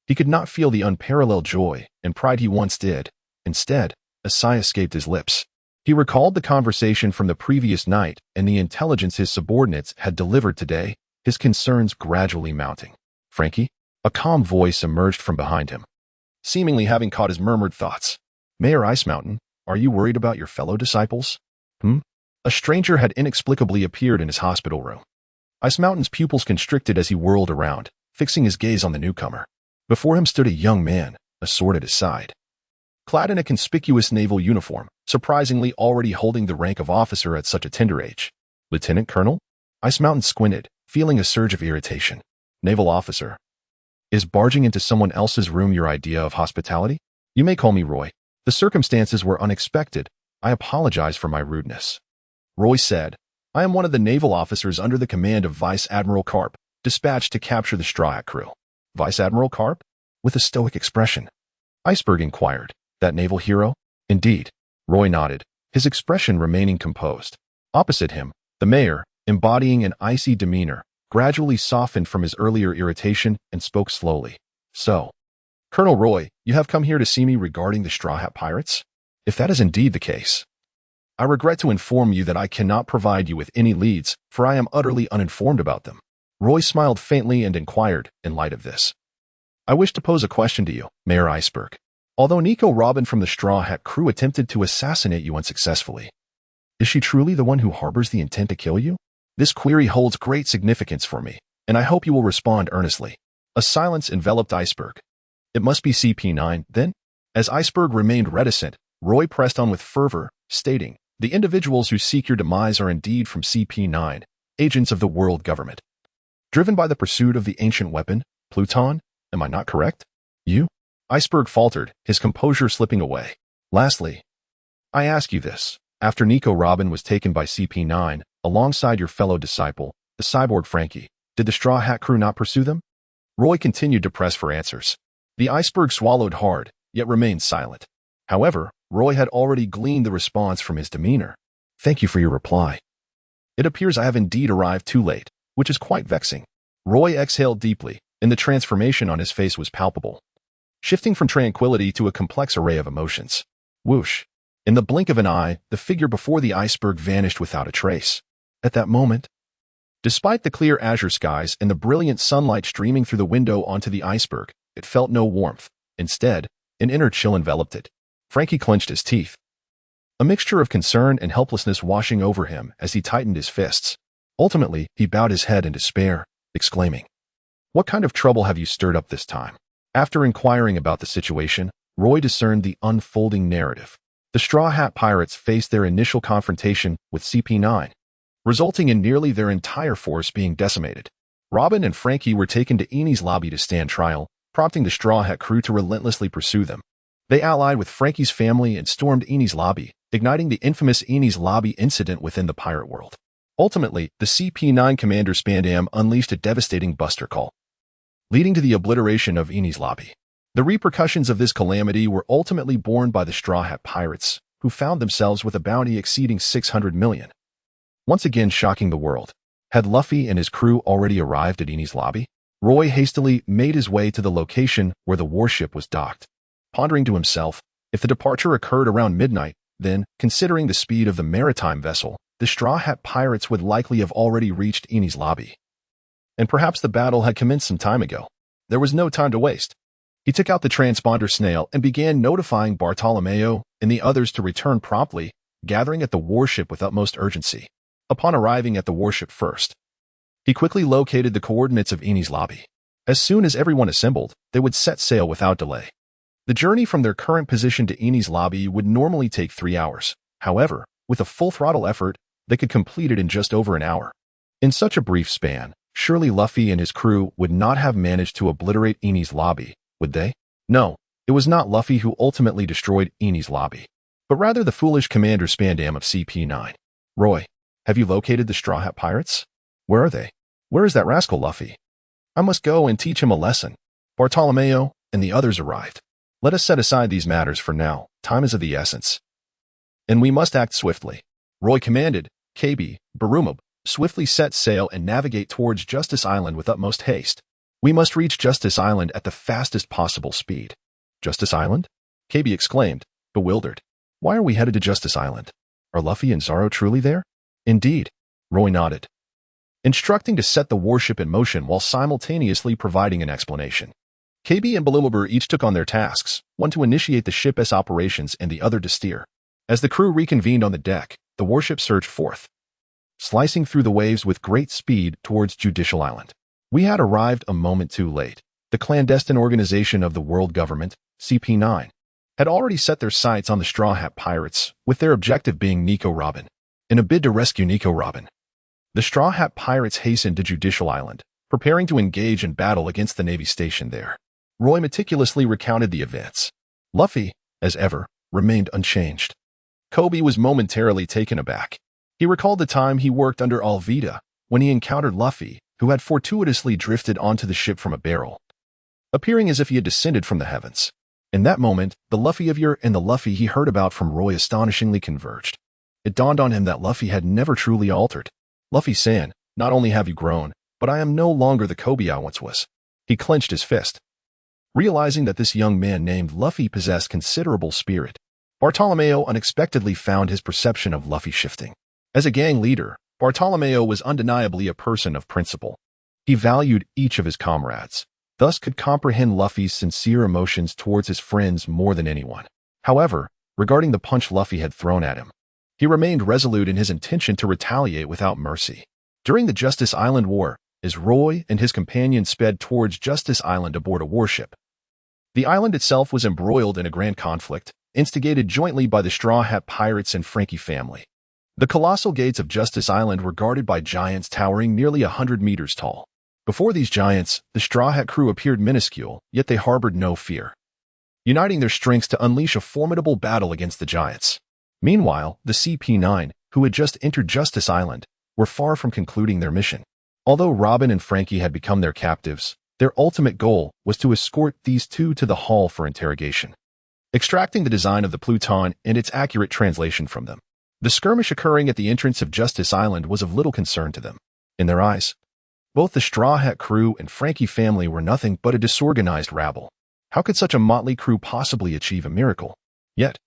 he could not feel the unparalleled joy and pride he once did. Instead, a sigh escaped his lips. He recalled the conversation from the previous night and the intelligence his subordinates had delivered today, his concerns gradually mounting. "Frankie?" A calm voice emerged from behind him, seemingly having caught his murmured thoughts. "Mayor Ice Mountain, are you worried about your fellow disciples?" A stranger had inexplicably appeared in his hospital room. Ice Mountain's pupils constricted as he whirled around, fixing his gaze on the newcomer. Before him stood a young man, a sword at his side. Clad in a conspicuous naval uniform, surprisingly already holding the rank of officer at such a tender age. "Lieutenant Colonel?" Ice Mountain squinted, feeling a surge of irritation. "Naval officer. Is barging into someone else's room your idea of hospitality?" "You may call me Roy. The circumstances were unexpected. I apologize for my rudeness." Roy said, "I am one of the naval officers under the command of Vice Admiral Carp, dispatched to capture the Straw Hat crew." "Vice Admiral Carp?" With a stoic expression, Iceberg inquired. "That naval hero?" "Indeed." Roy nodded, his expression remaining composed. Opposite him, the mayor, embodying an icy demeanor, gradually softened from his earlier irritation and spoke slowly. "So, Colonel Roy, you have come here to see me regarding the Straw Hat Pirates? If that is indeed the case, I regret to inform you that I cannot provide you with any leads, for I am utterly uninformed about them." Roy smiled faintly and inquired, in light of this, "I wish to pose a question to you, Mayor Iceberg. Although Nico Robin from the Straw Hat crew attempted to assassinate you unsuccessfully, is she truly the one who harbors the intent to kill you? This query holds great significance for me, and I hope you will respond earnestly." A silence enveloped Iceberg. "It must be CP9, then?" As Iceberg remained reticent, Roy pressed on with fervor, stating, "The individuals who seek your demise are indeed from CP9, agents of the world government. Driven by the pursuit of the ancient weapon, Pluton, am I not correct?" "You?" Iceberg faltered, his composure slipping away. "Lastly, I ask you this. After Nico Robin was taken by CP9, alongside your fellow disciple, the cyborg Frankie, did the Straw Hat crew not pursue them?" Roy continued to press for answers. The Iceberg swallowed hard, yet remained silent. However, Roy had already gleaned the response from his demeanor. "Thank you for your reply. It appears I have indeed arrived too late, which is quite vexing." Roy exhaled deeply, and the transformation on his face was palpable, shifting from tranquility to a complex array of emotions. Whoosh! In the blink of an eye, the figure before the Iceberg vanished without a trace. At that moment, despite the clear azure skies and the brilliant sunlight streaming through the window onto the Iceberg, it felt no warmth. Instead, an inner chill enveloped it. Frankie clenched his teeth, a mixture of concern and helplessness washing over him as he tightened his fists. Ultimately, he bowed his head in despair, exclaiming, "What kind of trouble have you stirred up this time?" After inquiring about the situation, Roy discerned the unfolding narrative. The Straw Hat Pirates faced their initial confrontation with CP9, resulting in nearly their entire force being decimated. Robin and Frankie were taken to Eni's lobby to stand trial, prompting the Straw Hat crew to relentlessly pursue them. They allied with Frankie's family and stormed Eni's lobby, igniting the infamous Eni's lobby incident within the pirate world. Ultimately, the CP9 commander Spandam unleashed a devastating buster call, leading to the obliteration of Eni's lobby. The repercussions of this calamity were ultimately borne by the Straw Hat Pirates, who found themselves with a bounty exceeding 600 million. Once again shocking the world. Had Luffy and his crew already arrived at Eni's lobby? Roy hastily made his way to the location where the warship was docked, pondering to himself, if the departure occurred around midnight, then, considering the speed of the maritime vessel, the Straw Hat Pirates would likely have already reached Eni's lobby. And perhaps the battle had commenced some time ago. There was no time to waste. He took out the transponder snail and began notifying Bartolomeo and the others to return promptly, gathering at the warship with utmost urgency. Upon arriving at the warship first, he quickly located the coordinates of Eni's lobby. As soon as everyone assembled, they would set sail without delay. The journey from their current position to Eni's lobby would normally take 3 hours. However, with a full-throttle effort, they could complete it in just over an hour. In such a brief span, surely Luffy and his crew would not have managed to obliterate Eni's lobby, would they? No, it was not Luffy who ultimately destroyed Eni's lobby, but rather the foolish Commander Spandam of CP9. Roy, have you located the Straw Hat Pirates? Where are they? Where is that rascal Luffy? I must go and teach him a lesson. Bartolomeo and the others arrived. Let us set aside these matters for now. Time is of the essence, and we must act swiftly. Roy commanded. KB, Barumab, swiftly set sail and navigate towards Justice Island with utmost haste. We must reach Justice Island at the fastest possible speed. Justice Island? KB exclaimed, bewildered. Why are we headed to Justice Island? Are Luffy and Zoro truly there? Indeed. Roy nodded, instructing to set the warship in motion while simultaneously providing an explanation. KB and Balumabur each took on their tasks, one to initiate the ship's operations and the other to steer. As the crew reconvened on the deck, the warship surged forth, slicing through the waves with great speed towards Judicial Island. We had arrived a moment too late. The clandestine organization of the world government, CP9, had already set their sights on the Straw Hat Pirates, with their objective being Nico Robin. In a bid to rescue Nico Robin, the Straw Hat Pirates hastened to Judicial Island, preparing to engage in battle against the Navy station there. Roy meticulously recounted the events. Luffy, as ever, remained unchanged. Kobe was momentarily taken aback. He recalled the time he worked under Alvida when he encountered Luffy, who had fortuitously drifted onto the ship from a barrel, appearing as if he had descended from the heavens. In that moment, the Luffy of yore and the Luffy he heard about from Roy astonishingly converged. It dawned on him that Luffy had never truly altered. Luffy-san, not only have you grown, but I am no longer the Kobe I once was. He clenched his fist, realizing that this young man named Luffy possessed considerable spirit. Bartolomeo unexpectedly found his perception of Luffy shifting. As a gang leader, Bartolomeo was undeniably a person of principle. He valued each of his comrades, thus could comprehend Luffy's sincere emotions towards his friends more than anyone. However, regarding the punch Luffy had thrown at him, he remained resolute in his intention to retaliate without mercy. During the Justice Island War, as Roy and his companions sped towards Justice Island aboard a warship, the island itself was embroiled in a grand conflict, instigated jointly by the Straw Hat Pirates and Frankie family. The colossal gates of Justice Island were guarded by giants towering nearly 100 meters tall. Before these giants, the Straw Hat crew appeared minuscule, yet they harbored no fear, uniting their strengths to unleash a formidable battle against the giants. Meanwhile, the CP9, who had just entered Justice Island, were far from concluding their mission. Although Robin and Frankie had become their captives, their ultimate goal was to escort these two to the hall for interrogation, extracting the design of the Pluton and its accurate translation from them. The skirmish occurring at the entrance of Justice Island was of little concern to them. In their eyes, both the Straw Hat crew and Frankie family were nothing but a disorganized rabble. How could such a motley crew possibly achieve a miracle? Yet,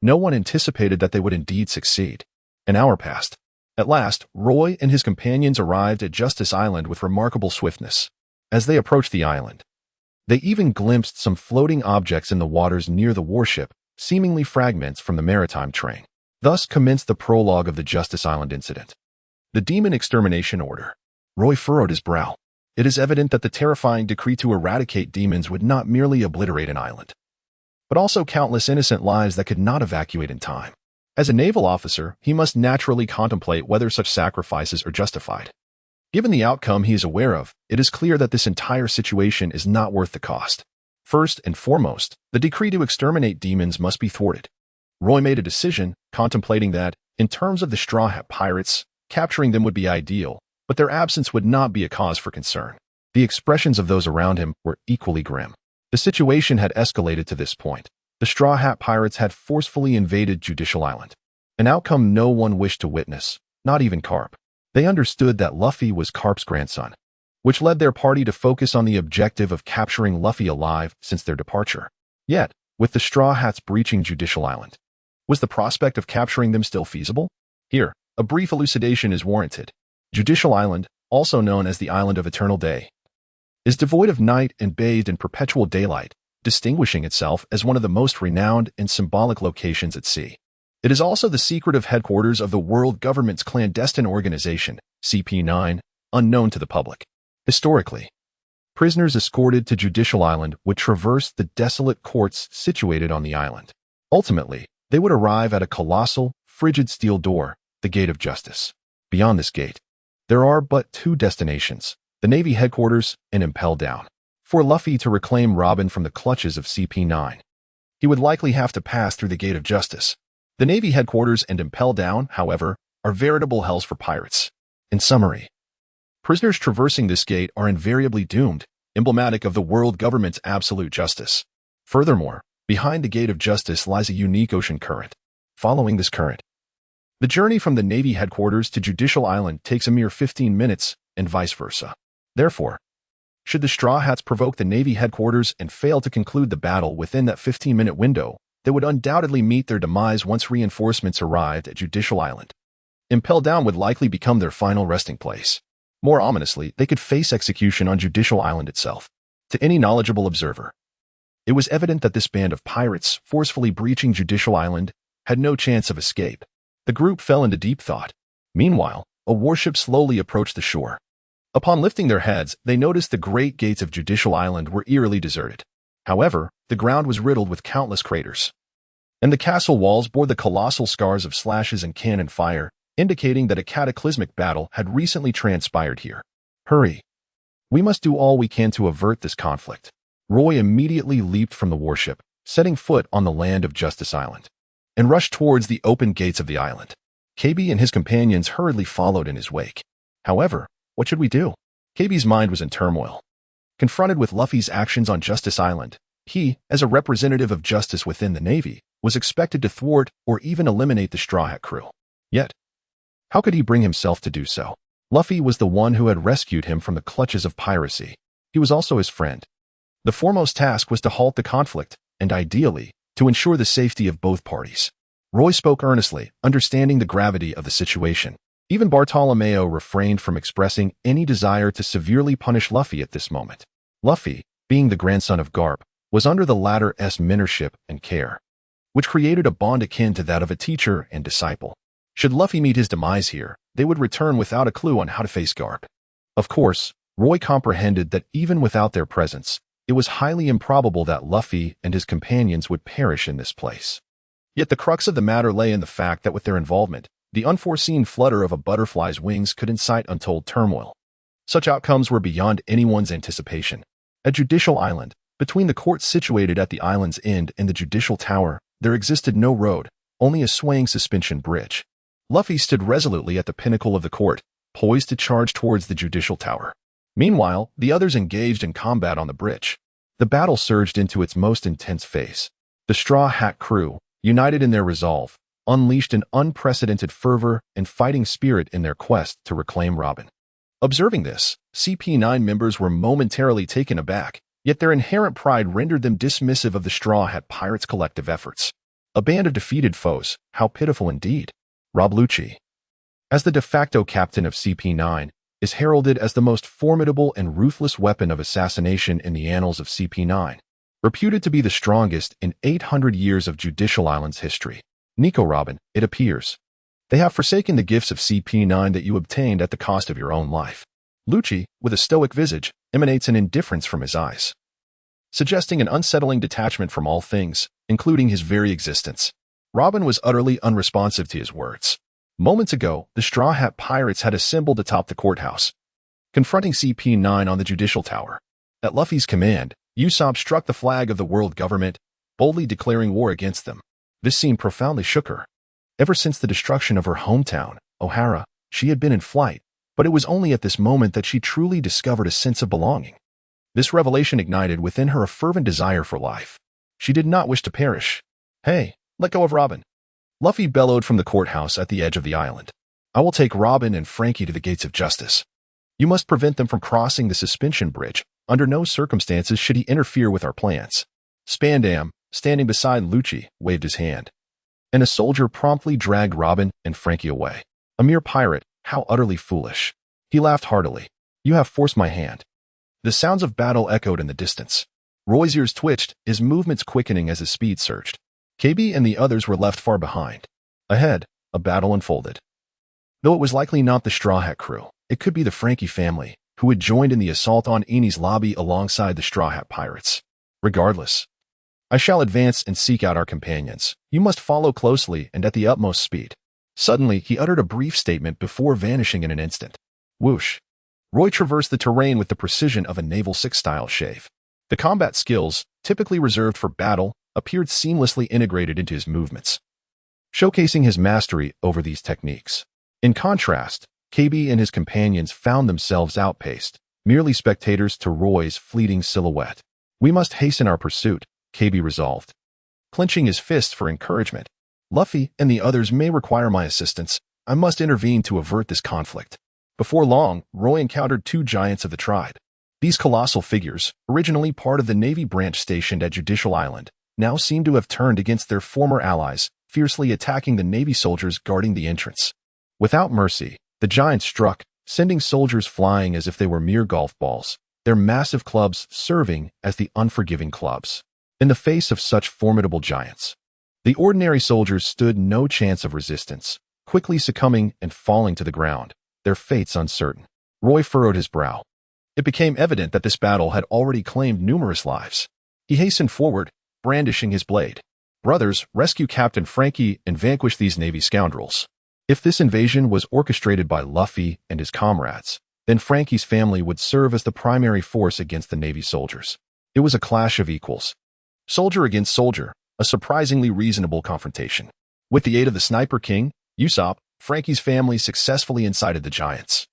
no one anticipated that they would indeed succeed. An hour passed. At last, Roy and his companions arrived at Justice Island with remarkable swiftness. As they approached the island, they even glimpsed some floating objects in the waters near the warship, seemingly fragments from the maritime train. Thus commenced the prologue of the Justice Island incident. The Demon Extermination Order. Roy furrowed his brow. It is evident that the terrifying decree to eradicate demons would not merely obliterate an island, but also countless innocent lives that could not evacuate in time. As a naval officer, he must naturally contemplate whether such sacrifices are justified. Given the outcome he is aware of, it is clear that this entire situation is not worth the cost. First and foremost, the decree to exterminate demons must be thwarted. Roy made a decision, contemplating that, in terms of the Straw Hat Pirates, capturing them would be ideal, but their absence would not be a cause for concern. The expressions of those around him were equally grim. The situation had escalated to this point. The Straw Hat Pirates had forcefully invaded Judicial Island, an outcome no one wished to witness, not even Carp. They understood that Luffy was Carp's grandson, which led their party to focus on the objective of capturing Luffy alive since their departure. Yet, with the Straw Hats breaching Judicial Island, was the prospect of capturing them still feasible? Here, a brief elucidation is warranted. Judicial Island, also known as the Island of Eternal Day, is devoid of night and bathed in perpetual daylight, distinguishing itself as one of the most renowned and symbolic locations at sea. It is also the secretive headquarters of the world government's clandestine organization, CP9, unknown to the public. Historically, prisoners escorted to Judicial Island would traverse the desolate courts situated on the island. Ultimately, they would arrive at a colossal, frigid steel door, the Gate of Justice. Beyond this gate, there are but two destinations, the Navy headquarters and Impel Down. For Luffy to reclaim Robin from the clutches of CP9, he would likely have to pass through the Gate of Justice. The Navy headquarters and Impel Down, however, are veritable hells for pirates. In summary, prisoners traversing this gate are invariably doomed, emblematic of the world government's absolute justice. Furthermore, behind the Gate of Justice lies a unique ocean current. Following this current, the journey from the Navy headquarters to Judicial Island takes a mere 15 minutes, and vice versa. Therefore, should the Straw Hats provoke the Navy headquarters and fail to conclude the battle within that 15-minute window, they would undoubtedly meet their demise once reinforcements arrived at Judicial Island. Impel Down would likely become their final resting place. More ominously, they could face execution on Judicial Island itself. To any knowledgeable observer, it was evident that this band of pirates, forcefully breaching Judicial Island, had no chance of escape. The group fell into deep thought. Meanwhile, a warship slowly approached the shore. Upon lifting their heads, they noticed the great gates of Judicial Island were eerily deserted. However, the ground was riddled with countless craters, and the castle walls bore the colossal scars of slashes and cannon fire, indicating that a cataclysmic battle had recently transpired here. Hurry! We must do all we can to avert this conflict. Roy immediately leaped from the warship, setting foot on the land of Justice Island, and rushed towards the open gates of the island. KB and his companions hurriedly followed in his wake. However, what should we do? KB's mind was in turmoil. Confronted with Luffy's actions on Justice Island, he, as a representative of justice within the Navy, was expected to thwart or even eliminate the Straw Hat crew. Yet, how could he bring himself to do so? Luffy was the one who had rescued him from the clutches of piracy. He was also his friend. The foremost task was to halt the conflict, and ideally, to ensure the safety of both parties. Roy spoke earnestly, understanding the gravity of the situation. Even Bartolomeo refrained from expressing any desire to severely punish Luffy at this moment. Luffy, being the grandson of Garp, was under the latter's mentorship and care, which created a bond akin to that of a teacher and disciple. Should Luffy meet his demise here, they would return without a clue on how to face Garp. Of course, Roy comprehended that even without their presence, it was highly improbable that Luffy and his companions would perish in this place. Yet the crux of the matter lay in the fact that with their involvement, the unforeseen flutter of a butterfly's wings could incite untold turmoil. Such outcomes were beyond anyone's anticipation. At Judicial Island, between the courts situated at the island's end and the Judicial Tower, there existed no road, only a swaying suspension bridge. Luffy stood resolutely at the pinnacle of the court, poised to charge towards the Judicial Tower. Meanwhile, the others engaged in combat on the bridge. The battle surged into its most intense phase. The Straw Hat crew, united in their resolve, unleashed an unprecedented fervor and fighting spirit in their quest to reclaim Robin. Observing this, CP9 members were momentarily taken aback, yet their inherent pride rendered them dismissive of the Straw Hat pirates' collective efforts. A band of defeated foes, how pitiful indeed. Rob Lucci, as the de facto captain of CP9, is heralded as the most formidable and ruthless weapon of assassination in the annals of CP9, reputed to be the strongest in 800 years of Judicial Island's history. Nico Robin, it appears, they have forsaken the gifts of CP9 that you obtained at the cost of your own life. Lucci, with a stoic visage, emanates an indifference from his eyes, suggesting an unsettling detachment from all things, including his very existence. Robin was utterly unresponsive to his words. Moments ago, the Straw Hat pirates had assembled atop the courthouse, confronting CP9 on the Judicial Tower. At Luffy's command, Usopp struck the flag of the world government, boldly declaring war against them. This scene profoundly shook her. Ever since the destruction of her hometown, Ohara, she had been in flight, but it was only at this moment that she truly discovered a sense of belonging. This revelation ignited within her a fervent desire for life. She did not wish to perish. Hey, let go of Robin. Luffy bellowed from the courthouse at the edge of the island. I will take Robin and Frankie to the gates of justice. You must prevent them from crossing the suspension bridge. Under no circumstances should he interfere with our plans. Spandam, standing beside Lucci, waved his hand, and a soldier promptly dragged Robin and Frankie away. A mere pirate, how utterly foolish. He laughed heartily. You have forced my hand. The sounds of battle echoed in the distance. Roy's ears twitched, his movements quickening as his speed surged. KB and the others were left far behind. Ahead, a battle unfolded. Though it was likely not the Straw Hat crew, it could be the Frankie family, who had joined in the assault on Eni's lobby alongside the Straw Hat pirates. Regardless, I shall advance and seek out our companions. You must follow closely and at the utmost speed. Suddenly, he uttered a brief statement before vanishing in an instant. Whoosh. Roy traversed the terrain with the precision of a Naval Six-style shave. The combat skills, typically reserved for battle, appeared seamlessly integrated into his movements, showcasing his mastery over these techniques. In contrast, KB and his companions found themselves outpaced, merely spectators to Roy's fleeting silhouette. We must hasten our pursuit, KB resolved, clenching his fists for encouragement. Luffy and the others may require my assistance. I must intervene to avert this conflict. Before long, Roy encountered two giants of the tribe. These colossal figures, originally part of the Navy branch stationed at Judicial Island, now seemed to have turned against their former allies, fiercely attacking the Navy soldiers guarding the entrance. Without mercy, the giants struck, sending soldiers flying as if they were mere golf balls, their massive clubs serving as the unforgiving clubs. In the face of such formidable giants, the ordinary soldiers stood no chance of resistance, quickly succumbing and falling to the ground, their fates uncertain. Roy furrowed his brow. It became evident that this battle had already claimed numerous lives. He hastened forward, brandishing his blade. Brothers, rescue Captain Frankie and vanquish these Navy scoundrels. If this invasion was orchestrated by Luffy and his comrades, then Frankie's family would serve as the primary force against the Navy soldiers. It was a clash of equals. Soldier against soldier, a surprisingly reasonable confrontation. With the aid of the Sniper King, Usopp, Frankie's family successfully incited the giants,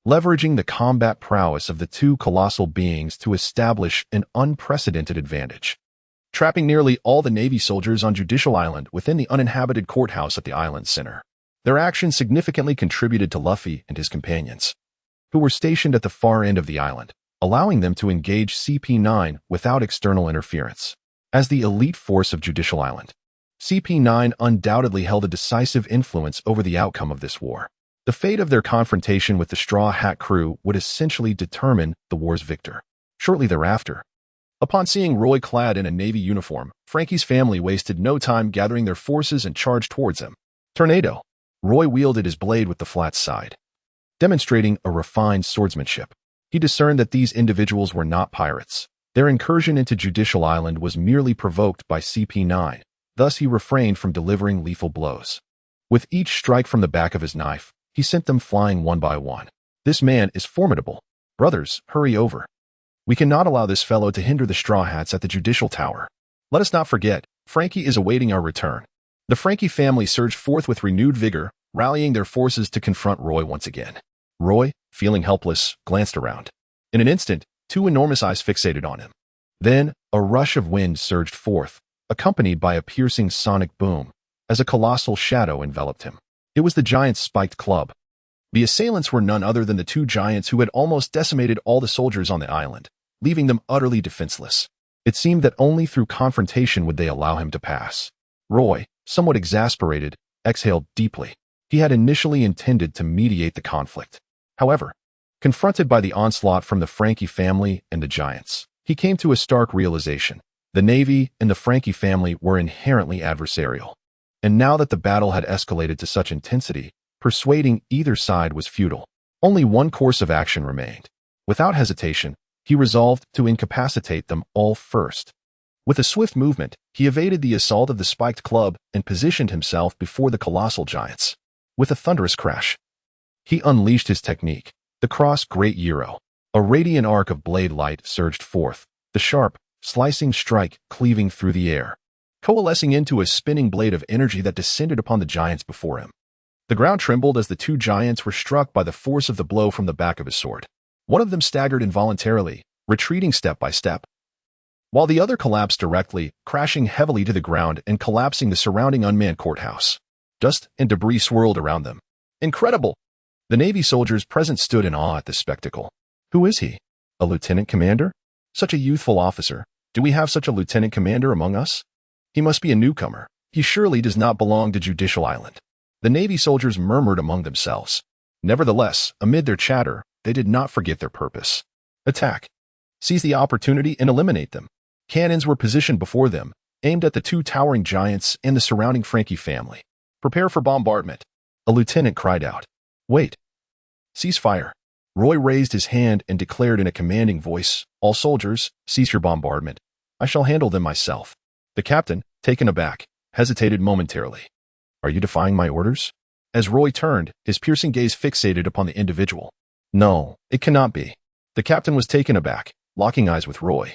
leveraging the combat prowess of the two colossal beings to establish an unprecedented advantage, trapping nearly all the Navy soldiers on Judicial Island within the uninhabited courthouse at the island's center. Their actions significantly contributed to Luffy and his companions, who were stationed at the far end of the island, allowing them to engage CP9 without external interference. As the elite force of Judicial Island, CP9 undoubtedly held a decisive influence over the outcome of this war. The fate of their confrontation with the Straw Hat crew would essentially determine the war's victor. Shortly thereafter, upon seeing Roy clad in a Navy uniform, Frankie's family wasted no time gathering their forces and charged towards him. Tornado. Roy wielded his blade with the flat side, demonstrating a refined swordsmanship. He discerned that these individuals were not pirates. Their incursion into Judicial Island was merely provoked by CP9, thus he refrained from delivering lethal blows. With each strike from the back of his knife, he sent them flying one by one. This man is formidable. Brothers, hurry over. We cannot allow this fellow to hinder the Straw Hats at the Judicial Tower. Let us not forget, Frankie is awaiting our return. The Frankie family surged forth with renewed vigor, rallying their forces to confront Roy once again. Roy, feeling helpless, glanced around. In an instant, two enormous eyes fixated on him. Then, a rush of wind surged forth, accompanied by a piercing sonic boom, as a colossal shadow enveloped him. It was the giant's spiked club. The assailants were none other than the two giants who had almost decimated all the soldiers on the island, leaving them utterly defenseless. It seemed that only through confrontation would they allow him to pass. Roy, somewhat exasperated, exhaled deeply. He had initially intended to mediate the conflict. However, confronted by the onslaught from the Frankie family and the giants, he came to a stark realization. The Navy and the Frankie family were inherently adversarial. And now that the battle had escalated to such intensity, persuading either side was futile. Only one course of action remained. Without hesitation, he resolved to incapacitate them all first. With a swift movement, he evaded the assault of the spiked club and positioned himself before the colossal giants. With a thunderous crash, he unleashed his technique, the Cross Great Euro. A radiant arc of blade light surged forth, the sharp, slicing strike cleaving through the air, coalescing into a spinning blade of energy that descended upon the giants before him. The ground trembled as the two giants were struck by the force of the blow from the back of his sword. One of them staggered involuntarily, retreating step by step, while the other collapsed directly, crashing heavily to the ground and collapsing the surrounding unmanned courthouse. Dust and debris swirled around them. Incredible! The Navy soldiers present stood in awe at this spectacle. Who is he? A lieutenant commander? Such a youthful officer. Do we have such a lieutenant commander among us? He must be a newcomer. He surely does not belong to Judicial Island. The Navy soldiers murmured among themselves. Nevertheless, amid their chatter, they did not forget their purpose. Attack. Seize the opportunity and eliminate them. Cannons were positioned before them, aimed at the two towering giants and the surrounding Frankie family. Prepare for bombardment. A lieutenant cried out. Wait. Cease fire. Roy raised his hand and declared in a commanding voice, All soldiers, cease your bombardment. I shall handle them myself. The captain, taken aback, hesitated momentarily. Are you defying my orders? As Roy turned, his piercing gaze fixated upon the individual. No, it cannot be. The captain was taken aback, locking eyes with Roy.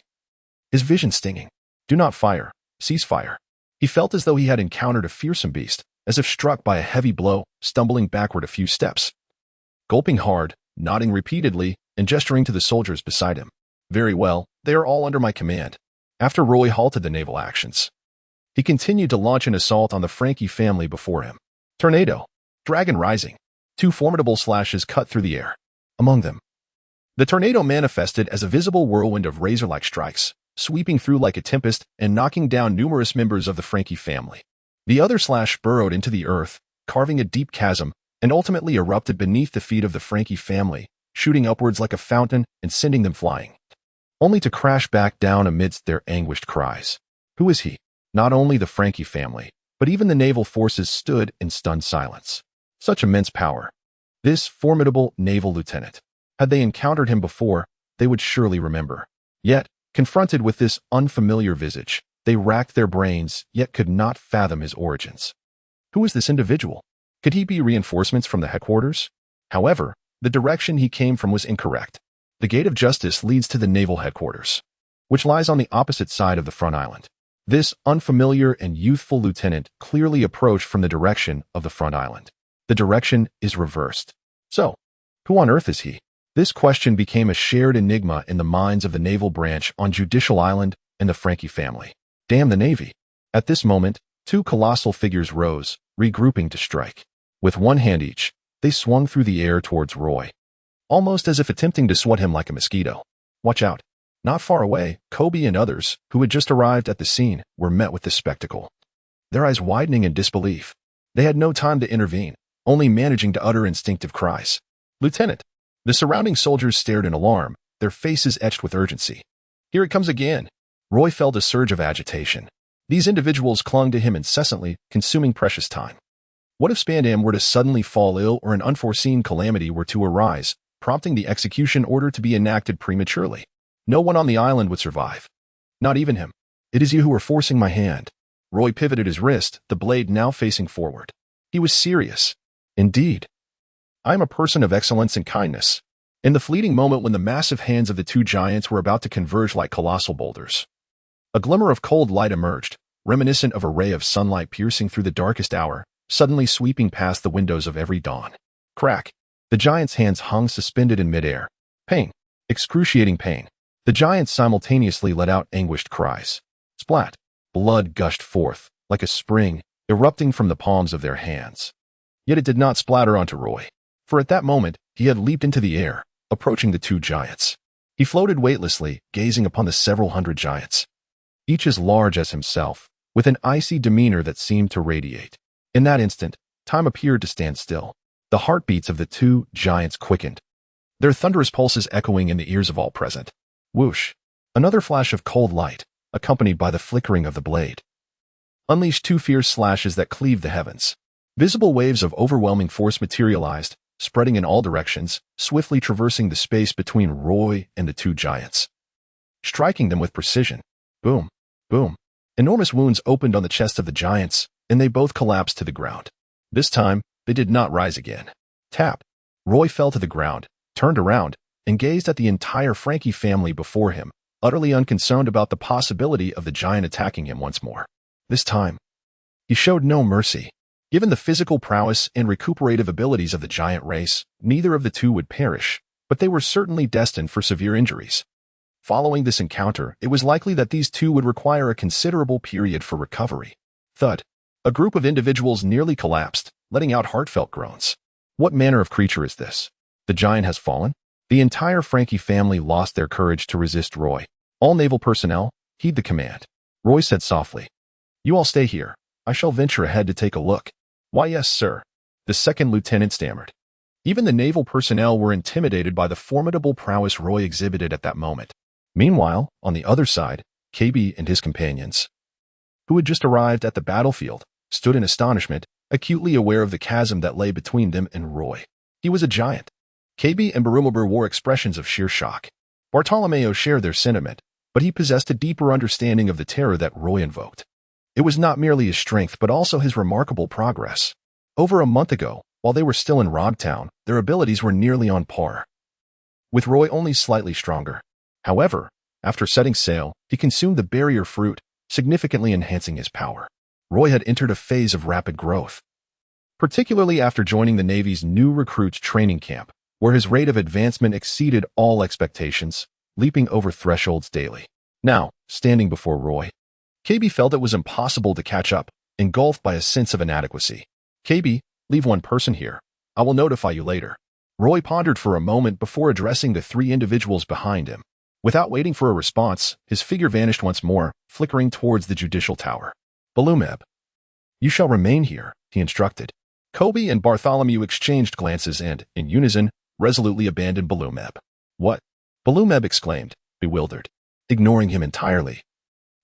His vision stinging. Do not fire. Cease fire. He felt as though he had encountered a fearsome beast, as if struck by a heavy blow, stumbling backward a few steps. Gulping hard, nodding repeatedly, and gesturing to the soldiers beside him. Very well, they are all under my command. After Roy halted the naval actions, he continued to launch an assault on the Frankie family before him. Tornado. Dragon rising. Two formidable slashes cut through the air. Among them, the tornado manifested as a visible whirlwind of razor-like strikes, sweeping through like a tempest and knocking down numerous members of the Frankie family. The other slash burrowed into the earth, carving a deep chasm, and ultimately erupted beneath the feet of the Frankie family, shooting upwards like a fountain and sending them flying, only to crash back down amidst their anguished cries. Who is he? Not only the Frankie family, but even the naval forces stood in stunned silence. Such immense power. This formidable naval lieutenant. Had they encountered him before, they would surely remember. Yet, confronted with this unfamiliar visage, they racked their brains, yet could not fathom his origins. Who is this individual? Could he be reinforcements from the headquarters? However, the direction he came from was incorrect. The Gate of Justice leads to the naval headquarters, which lies on the opposite side of the front island. This unfamiliar and youthful lieutenant clearly approached from the direction of the front island. The direction is reversed. So, who on earth is he? This question became a shared enigma in the minds of the naval branch on Judicial Island and the Frankie family. Damn the Navy. At this moment, two colossal figures rose, regrouping to strike. With one hand each, they swung through the air towards Roy, almost as if attempting to swat him like a mosquito. Watch out. Not far away, Kobe and others, who had just arrived at the scene, were met with this spectacle. Their eyes widening in disbelief. They had no time to intervene, only managing to utter instinctive cries. Lieutenant! The surrounding soldiers stared in alarm, their faces etched with urgency. Here it comes again. Roy felt a surge of agitation. These individuals clung to him incessantly, consuming precious time. What if Spandam were to suddenly fall ill or an unforeseen calamity were to arise, prompting the execution order to be enacted prematurely? No one on the island would survive. Not even him. It is you who are forcing my hand. Roy pivoted his wrist, the blade now facing forward. He was serious. Indeed. I am a person of excellence and kindness. In the fleeting moment when the massive hands of the two giants were about to converge like colossal boulders, a glimmer of cold light emerged, reminiscent of a ray of sunlight piercing through the darkest hour, suddenly sweeping past the windows of every dawn. Crack. The giant's hands hung suspended in midair. Pain. Excruciating pain. The giants simultaneously let out anguished cries. Splat. Blood gushed forth, like a spring, erupting from the palms of their hands. Yet it did not splatter onto Roy, for at that moment he had leaped into the air, approaching the two giants. He floated weightlessly, gazing upon the several hundred giants, each as large as himself, with an icy demeanor that seemed to radiate. In that instant, time appeared to stand still. The heartbeats of the two giants quickened, their thunderous pulses echoing in the ears of all present. Whoosh! Another flash of cold light, accompanied by the flickering of the blade, unleashed two fierce slashes that cleaved the heavens. Visible waves of overwhelming force materialized, spreading in all directions, swiftly traversing the space between Roy and the two giants, striking them with precision. Boom! Boom! Enormous wounds opened on the chest of the giants, and they both collapsed to the ground. This time, they did not rise again. Tap! Roy fell to the ground, turned around, and gazed at the entire Frankie family before him, utterly unconcerned about the possibility of the giant attacking him once more. This time, he showed no mercy. Given the physical prowess and recuperative abilities of the giant race, neither of the two would perish, but they were certainly destined for severe injuries. Following this encounter, it was likely that these two would require a considerable period for recovery. Thud. A group of individuals nearly collapsed, letting out heartfelt groans. What manner of creature is this? The giant has fallen? The entire Frankie family lost their courage to resist Roy. All naval personnel, heed the command. Roy said softly. You all stay here. I shall venture ahead to take a look. Why, yes, sir. The second lieutenant stammered. Even the naval personnel were intimidated by the formidable prowess Roy exhibited at that moment. Meanwhile, on the other side, KB and his companions, who had just arrived at the battlefield, stood in astonishment, acutely aware of the chasm that lay between them and Roy. He was a giant. KB and Barumabur wore expressions of sheer shock. Bartolomeo shared their sentiment, but he possessed a deeper understanding of the terror that Roy invoked. It was not merely his strength but also his remarkable progress. Over a month ago, while they were still in Rog Town, their abilities were nearly on par, with Roy only slightly stronger. However, after setting sail, he consumed the barrier fruit, significantly enhancing his power. Roy had entered a phase of rapid growth, particularly after joining the Navy's new recruits training camp, where his rate of advancement exceeded all expectations, leaping over thresholds daily. Now, standing before Roy, KB felt it was impossible to catch up, engulfed by a sense of inadequacy. KB, leave one person here. I will notify you later. Roy pondered for a moment before addressing the three individuals behind him. Without waiting for a response, his figure vanished once more, flickering towards the judicial tower. Balumeb, you shall remain here, he instructed. Kobe and Bartholomew exchanged glances and, in unison, resolutely abandoned Balumeb. What? Balumeb exclaimed, bewildered, ignoring him entirely.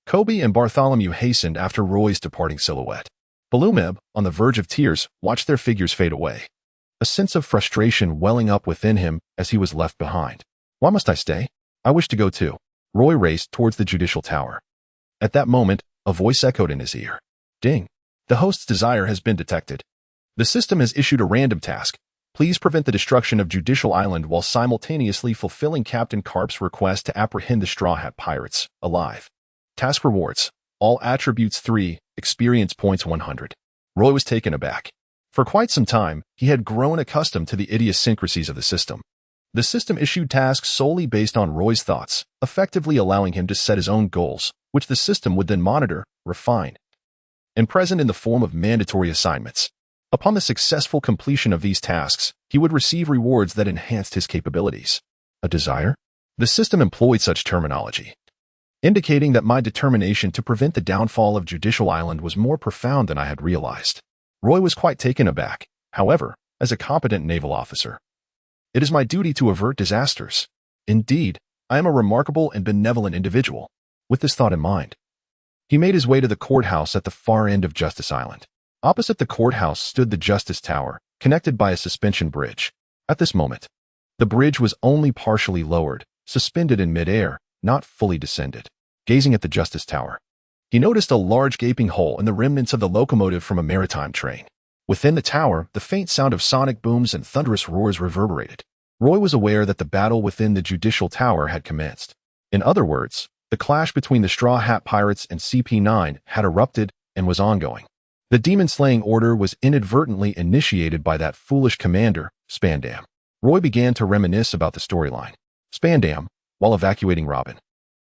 Kobe and Bartholomew hastened after Roy's departing silhouette. Balumeb, on the verge of tears, watched their figures fade away, a sense of frustration welling up within him as he was left behind. Why must I stay? I wish to go too. Roy raced towards the judicial tower. At that moment, a voice echoed in his ear. Ding. The host's desire has been detected. The system has issued a random task. Please prevent the destruction of Judicial Island while simultaneously fulfilling Captain Carp's request to apprehend the Straw Hat Pirates, alive. Task rewards. All attributes 3, experience points 100. Roy was taken aback. For quite some time, he had grown accustomed to the idiosyncrasies of the system. The system issued tasks solely based on Roy's thoughts, effectively allowing him to set his own goals, which the system would then monitor, refine, and present in the form of mandatory assignments. Upon the successful completion of these tasks, he would receive rewards that enhanced his capabilities. A desire? The system employed such terminology, indicating that my determination to prevent the downfall of Judicial Island was more profound than I had realized. Roy was quite taken aback. However, as a competent naval officer, it is my duty to avert disasters. Indeed, I am a remarkable and benevolent individual. With this thought in mind, he made his way to the courthouse at the far end of Justice Island. Opposite the courthouse stood the Justice Tower, connected by a suspension bridge. At this moment, the bridge was only partially lowered, suspended in midair, not fully descended. Gazing at the Justice Tower, he noticed a large gaping hole in the remnants of the locomotive from a maritime train. Within the tower, the faint sound of sonic booms and thunderous roars reverberated. Roy was aware that the battle within the Judicial Tower had commenced. In other words, the clash between the Straw Hat Pirates and CP9 had erupted and was ongoing. The demon-slaying order was inadvertently initiated by that foolish commander, Spandam. Roy began to reminisce about the storyline. Spandam, while evacuating Robin,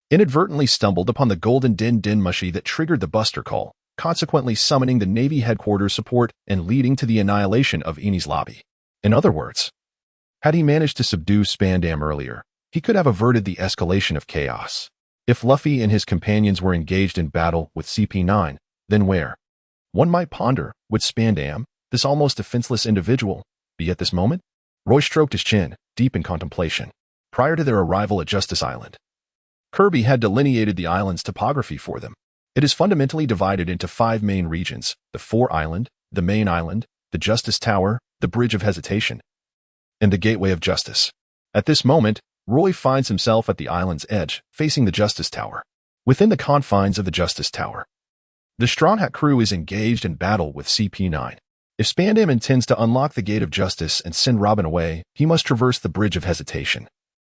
inadvertently stumbled upon the golden din mushy that triggered the Buster Call, consequently summoning the Navy headquarters support and leading to the annihilation of Eni's lobby. In other words, had he managed to subdue Spandam earlier, he could have averted the escalation of chaos. If Luffy and his companions were engaged in battle with CP9, then where? One might ponder, would Spandam, this almost defenseless individual, be at this moment? Roy stroked his chin, deep in contemplation. Prior to their arrival at Justice Island, Kirby had delineated the island's topography for them. It is fundamentally divided into 5 main regions: the Fore Island, the Main Island, the Justice Tower, the Bridge of Hesitation, and the Gateway of Justice. At this moment, Roy finds himself at the island's edge, facing the Justice Tower. Within the confines of the Justice Tower, the Straw Hat crew is engaged in battle with CP9. If Spandam intends to unlock the Gate of Justice and send Robin away, he must traverse the Bridge of Hesitation.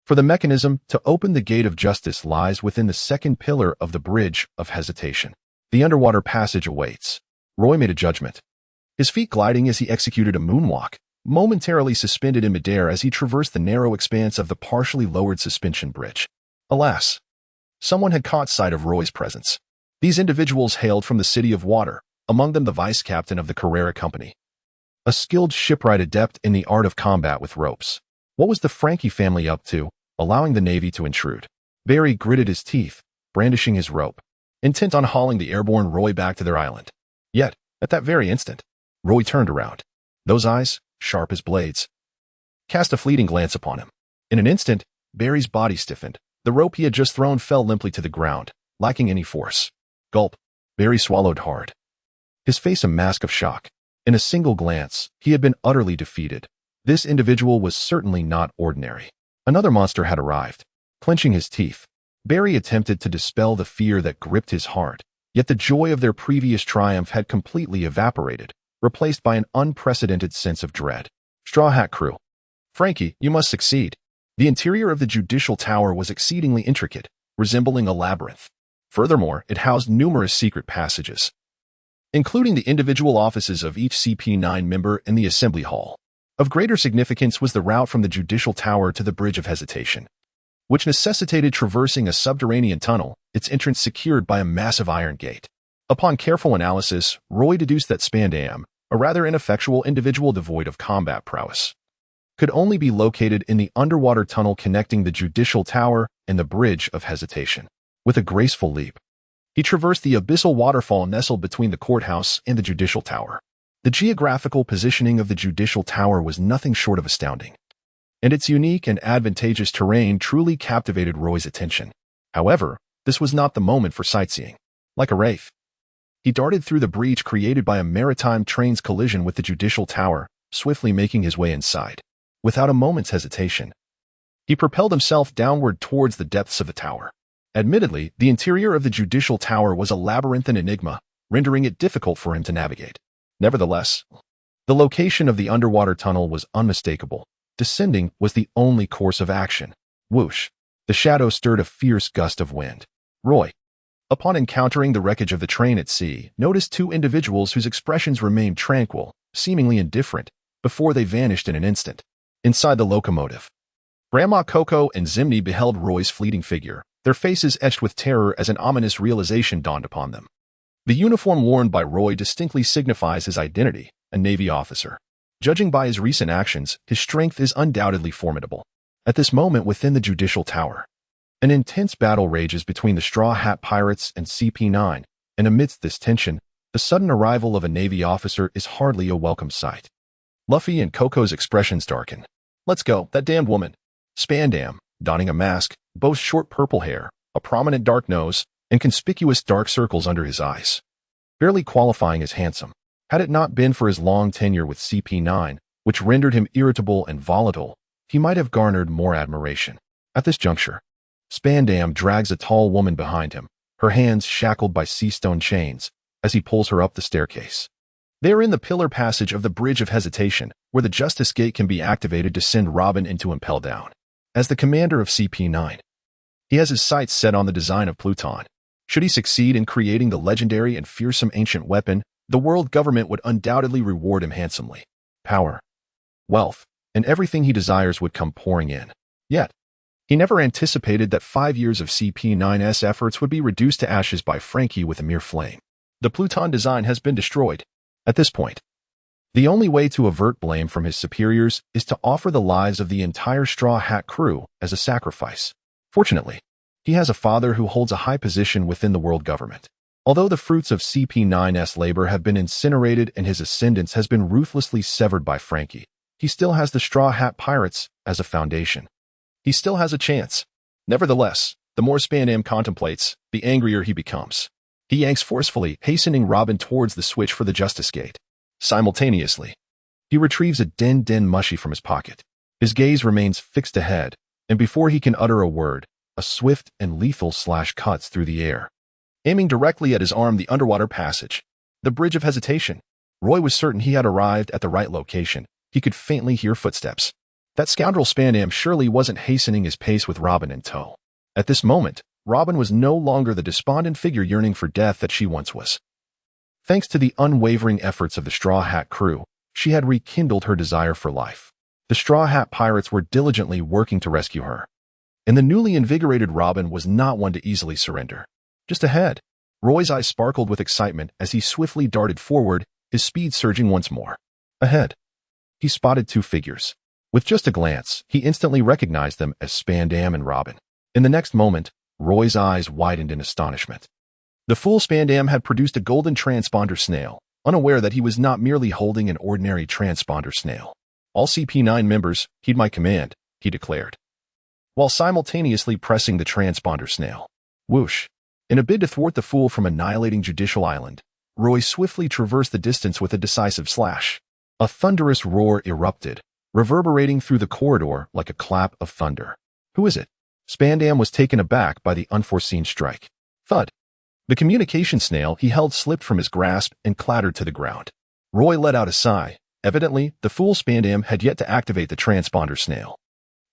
For the mechanism to open the Gate of Justice lies within the second pillar of the Bridge of Hesitation. The underwater passage awaits. Roy made a judgment, his feet gliding as he executed a moonwalk, momentarily suspended in midair as he traversed the narrow expanse of the partially lowered suspension bridge. Alas, someone had caught sight of Roy's presence. These individuals hailed from the City of Water, among them the vice-captain of the Carrera Company, a skilled shipwright adept in the art of combat with ropes. What was the Frankie family up to, allowing the Navy to intrude? Barry gritted his teeth, brandishing his rope, intent on hauling the airborne Roy back to their island. Yet, at that very instant, Roy turned around. Those eyes, sharp as blades, cast a fleeting glance upon him. In an instant, Barry's body stiffened, The rope he had just thrown fell limply to the ground, lacking any force. Gulp. Barry swallowed hard, his face a mask of shock. In a single glance, he had been utterly defeated. This individual was certainly not ordinary. Another monster had arrived. Clenching his teeth, Barry attempted to dispel the fear that gripped his heart, yet the joy of their previous triumph had completely evaporated, replaced by an unprecedented sense of dread. Straw Hat Crew. Frankie, you must succeed. The interior of the judicial tower was exceedingly intricate, resembling a labyrinth. Furthermore, it housed numerous secret passages, including the individual offices of each CP9 member in the assembly hall. Of greater significance was the route from the judicial tower to the Bridge of Hesitation, which necessitated traversing a subterranean tunnel, its entrance secured by a massive iron gate. Upon careful analysis, Roy deduced that Spandam, a rather ineffectual individual devoid of combat prowess, could only be located in the underwater tunnel connecting the judicial tower and the Bridge of Hesitation. With a graceful leap, he traversed the abyssal waterfall nestled between the courthouse and the judicial tower. The geographical positioning of the judicial tower was nothing short of astounding, and its unique and advantageous terrain truly captivated Roy's attention. However, this was not the moment for sightseeing. Like a wraith, he darted through the breach created by a maritime train's collision with the judicial tower, swiftly making his way inside. Without a moment's hesitation, he propelled himself downward towards the depths of the tower. Admittedly, the interior of the judicial tower was a labyrinthine enigma, rendering it difficult for him to navigate. Nevertheless, the location of the underwater tunnel was unmistakable. Descending was the only course of action. Whoosh! The shadow stirred a fierce gust of wind. Roy, upon encountering the wreckage of the train at sea, noticed two individuals whose expressions remained tranquil, seemingly indifferent, before they vanished in an instant. Inside the locomotive, Grandma Coco and Zimny beheld Roy's fleeting figure, their faces etched with terror as an ominous realization dawned upon them. The uniform worn by Roy distinctly signifies his identity, a Navy officer. Judging by his recent actions, his strength is undoubtedly formidable. At this moment within the judicial tower, an intense battle rages between the Straw Hat Pirates and CP9, and amidst this tension, the sudden arrival of a Navy officer is hardly a welcome sight. Luffy and Coco's expressions darken. Let's go, that damned woman. Spandam, donning a mask, boasts short purple hair, a prominent dark nose, and conspicuous dark circles under his eyes, barely qualifying as handsome. Had it not been for his long tenure with CP9, which rendered him irritable and volatile, he might have garnered more admiration. At this juncture, Spandam drags a tall woman behind him, her hands shackled by sea-stone chains, as he pulls her up the staircase. They are in the pillar passage of the Bridge of Hesitation, where the Justice Gate can be activated to send Robin into Impel Down. As the commander of CP9, he has his sights set on the design of Pluton. Should he succeed in creating the legendary and fearsome ancient weapon, the world government would undoubtedly reward him handsomely. Power, wealth, and everything he desires would come pouring in. Yet, he never anticipated that 5 years of CP9's efforts would be reduced to ashes by Frankie with a mere flame. The Pluton design has been destroyed. At this point, the only way to avert blame from his superiors is to offer the lives of the entire Straw Hat crew as a sacrifice. Fortunately, he has a father who holds a high position within the world government. Although the fruits of CP9's labor have been incinerated and his ascendance has been ruthlessly severed by Frankie, he still has the Straw Hat Pirates as a foundation. He still has a chance. Nevertheless, the more Spandam contemplates, the angrier he becomes. He yanks forcefully, hastening Robin towards the switch for the Justice Gate. Simultaneously, he retrieves a den mushy from his pocket. His gaze remains fixed ahead, and before he can utter a word, a swift and lethal slash cuts through the air, aiming directly at his arm. The underwater passage, the Bridge of Hesitation. Roy was certain he had arrived at the right location. He could faintly hear footsteps. That scoundrel Spandam surely wasn't hastening his pace with Robin in tow. At this moment, Robin was no longer the despondent figure yearning for death that she once was. Thanks to the unwavering efforts of the Straw Hat crew, she had rekindled her desire for life. The Straw Hat Pirates were diligently working to rescue her, and the newly invigorated Robin was not one to easily surrender. Just ahead, Roy's eyes sparkled with excitement as he swiftly darted forward, his speed surging once more. Ahead, he spotted two figures. With just a glance, he instantly recognized them as Spandam and Robin. In the next moment, Roy's eyes widened in astonishment. The fool Spandam had produced a golden transponder snail, unaware that he was not merely holding an ordinary transponder snail. All CP9 members, heed my command, he declared. while simultaneously pressing the transponder snail. Whoosh! In a bid to thwart the fool from annihilating Judicial Island, Roy swiftly traversed the distance with a decisive slash. A thunderous roar erupted, reverberating through the corridor like a clap of thunder. Who is it? Spandam was taken aback by the unforeseen strike. Thud! The communication snail he held slipped from his grasp and clattered to the ground. Roy let out a sigh. Evidently, the fool Spandam had yet to activate the transponder snail.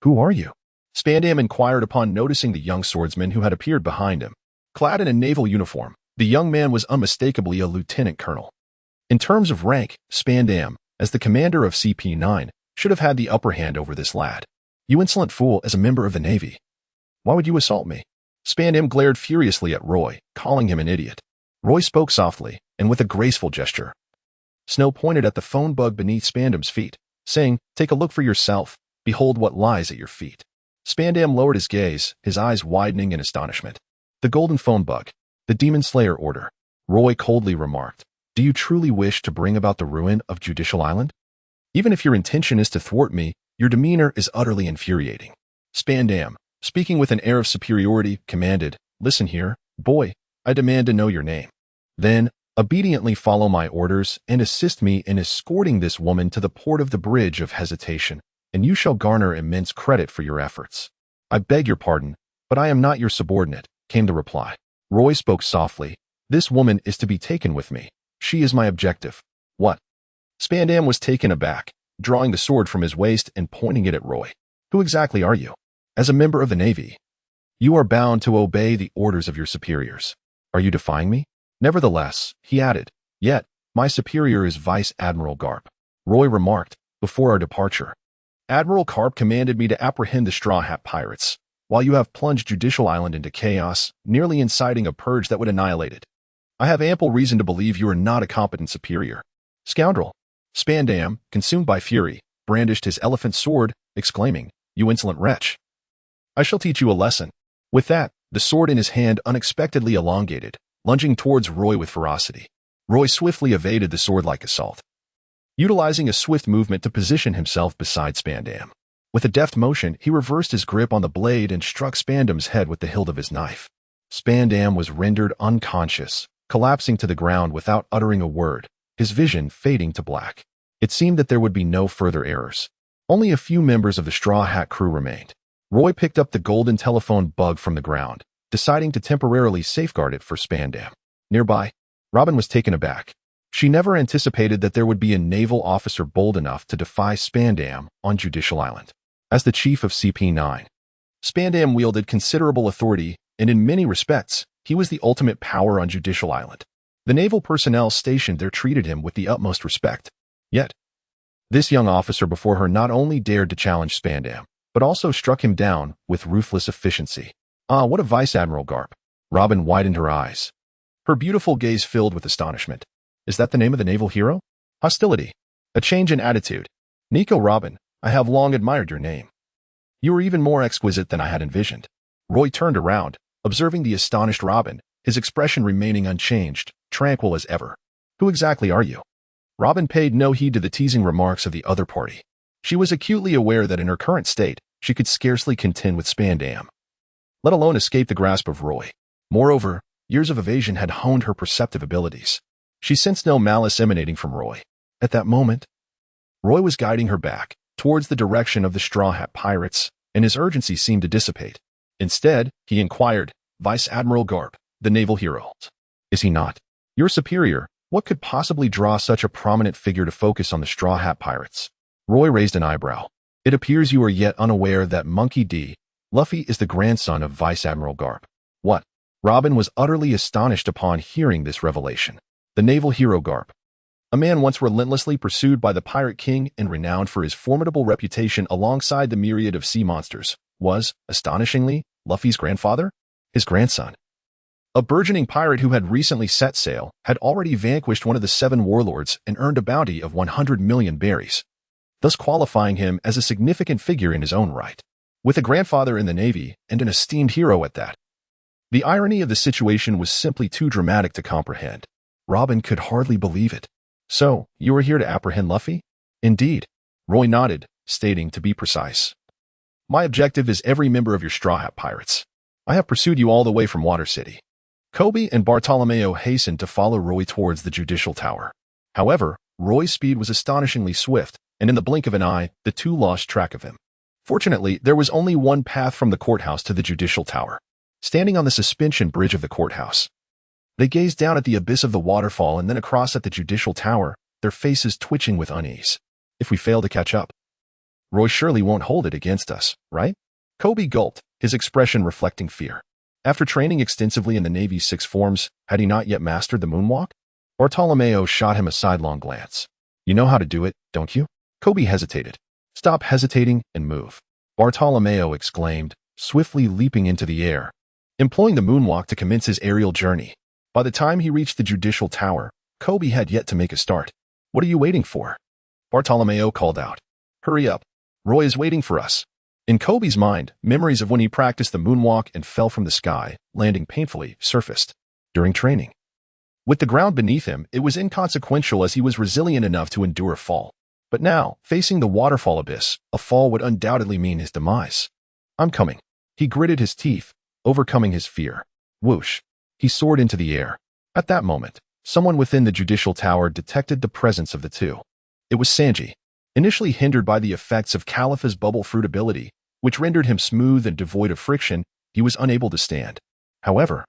Who are you? Spandam inquired upon noticing the young swordsman who had appeared behind him. Clad in a naval uniform, the young man was unmistakably a lieutenant colonel. In terms of rank, Spandam, as the commander of CP-9, should have had the upper hand over this lad. You insolent fool, as a member of the Navy. Why would you assault me? Spandam glared furiously at Roy, calling him an idiot. Roy spoke softly, and with a graceful gesture. Snow pointed at the phone bug beneath Spandam's feet, saying, "Take a look for yourself. Behold what lies at your feet." Spandam lowered his gaze, his eyes widening in astonishment. The golden phone bug. The Demon Slayer order. Roy coldly remarked, "Do you truly wish to bring about the ruin of Judicial Island? Even if your intention is to thwart me, your demeanor is utterly infuriating." Spandam, speaking with an air of superiority, commanded, "Listen here, boy, I demand to know your name. Then, obediently follow my orders and assist me in escorting this woman to the port of the Bridge of Hesitation, and you shall garner immense credit for your efforts." "I beg your pardon, but I am not your subordinate," came the reply. Roy spoke softly. "This woman is to be taken with me. She is my objective." "What?" Spandam was taken aback, drawing the sword from his waist and pointing it at Roy. "Who exactly are you? As a member of the Navy, you are bound to obey the orders of your superiors. Are you defying me?" "Nevertheless," he added, "yet, my superior is Vice Admiral Garp," Roy remarked, before our departure. "Admiral Garp commanded me to apprehend the Straw Hat Pirates, while you have plunged Judicial Island into chaos, nearly inciting a purge that would annihilate it. I have ample reason to believe you are not a competent superior." "Scoundrel!" Spandam, consumed by fury, brandished his elephant sword, exclaiming, "You insolent wretch! I shall teach you a lesson." With that, the sword in his hand unexpectedly elongated, lunging towards Roy with ferocity. Roy swiftly evaded the sword-like assault, utilizing a swift movement to position himself beside Spandam. With a deft motion, he reversed his grip on the blade and struck Spandam's head with the hilt of his knife. Spandam was rendered unconscious, collapsing to the ground without uttering a word, his vision fading to black. It seemed that there would be no further errors. Only a few members of the Straw Hat crew remained. Roy picked up the golden telephone bug from the ground, deciding to temporarily safeguard it for Spandam. Nearby, Robin was taken aback. She never anticipated that there would be a naval officer bold enough to defy Spandam on Judicial Island. As the chief of CP-9, Spandam wielded considerable authority, and in many respects, he was the ultimate power on Judicial Island. The naval personnel stationed there treated him with the utmost respect. Yet, this young officer before her not only dared to challenge Spandam, but also struck him down with ruthless efficiency. "Ah, what a Vice Admiral Garp!" Robin widened her eyes, her beautiful gaze filled with astonishment. "Is that the name of the naval hero?" "Hostility. A change in attitude. Nico Robin, I have long admired your name. You are even more exquisite than I had envisioned." Roy turned around, observing the astonished Robin, his expression remaining unchanged, tranquil as ever. "Who exactly are you?" Robin paid no heed to the teasing remarks of the other party. She was acutely aware that in her current state, she could scarcely contend with Spandam, let alone escape the grasp of Roy. Moreover, years of evasion had honed her perceptive abilities. She sensed no malice emanating from Roy. At that moment, Roy was guiding her back, towards the direction of the Straw Hat Pirates, and his urgency seemed to dissipate. Instead, he inquired, "Vice Admiral Garp, the naval hero, is he not? Your superior, what could possibly draw such a prominent figure to focus on the Straw Hat Pirates?" Roy raised an eyebrow. "It appears you are yet unaware that Monkey D. Luffy is the grandson of Vice Admiral Garp." "What?" Robin was utterly astonished upon hearing this revelation. The naval hero Garp, a man once relentlessly pursued by the Pirate King and renowned for his formidable reputation alongside the myriad of sea monsters, was, astonishingly, Luffy's grandfather? His grandson. A burgeoning pirate who had recently set sail, had already vanquished one of the 7 warlords and earned a bounty of 100 million berries, thus qualifying him as a significant figure in his own right. With a grandfather in the Navy, and an esteemed hero at that. The irony of the situation was simply too dramatic to comprehend. Robin could hardly believe it. "So, you are here to apprehend Luffy?" "Indeed." Roy nodded, stating, to be precise, My objective is every member of your Straw Hat Pirates. I have pursued you all the way from Water City." Kobe and Bartolomeo hastened to follow Roy towards the Judicial Tower. However, Roy's speed was astonishingly swift, and in the blink of an eye, the two lost track of him. Fortunately, there was only one path from the courthouse to the Judicial Tower. Standing on the suspension bridge of the courthouse, they gazed down at the abyss of the waterfall and then across at the Judicial Tower, their faces twitching with unease. "If we fail to catch up, Roy surely won't hold it against us, right?" Kobe gulped, his expression reflecting fear. After training extensively in the Navy's 6 forms, had he not yet mastered the moonwalk? Bartolomeo shot him a sidelong glance. "You know how to do it, don't you?" Kobe hesitated. "Stop hesitating and move," Bartolomeo exclaimed, swiftly leaping into the air, employing the moonwalk to commence his aerial journey. By the time he reached the Judicial Tower, Kobe had yet to make a start. "What are you waiting for?" Bartolomeo called out. "Hurry up. Roy is waiting for us." In Kobe's mind, memories of when he practiced the moonwalk and fell from the sky, landing painfully, surfaced. During training, with the ground beneath him, it was inconsequential as he was resilient enough to endure a fall. But now, facing the waterfall abyss, a fall would undoubtedly mean his demise. "I'm coming." He gritted his teeth, overcoming his fear. Whoosh. He soared into the air. At that moment, someone within the Judicial Tower detected the presence of the two. It was Sanji. Initially hindered by the effects of Khalifa's bubble fruit ability, which rendered him smooth and devoid of friction, he was unable to stand. However,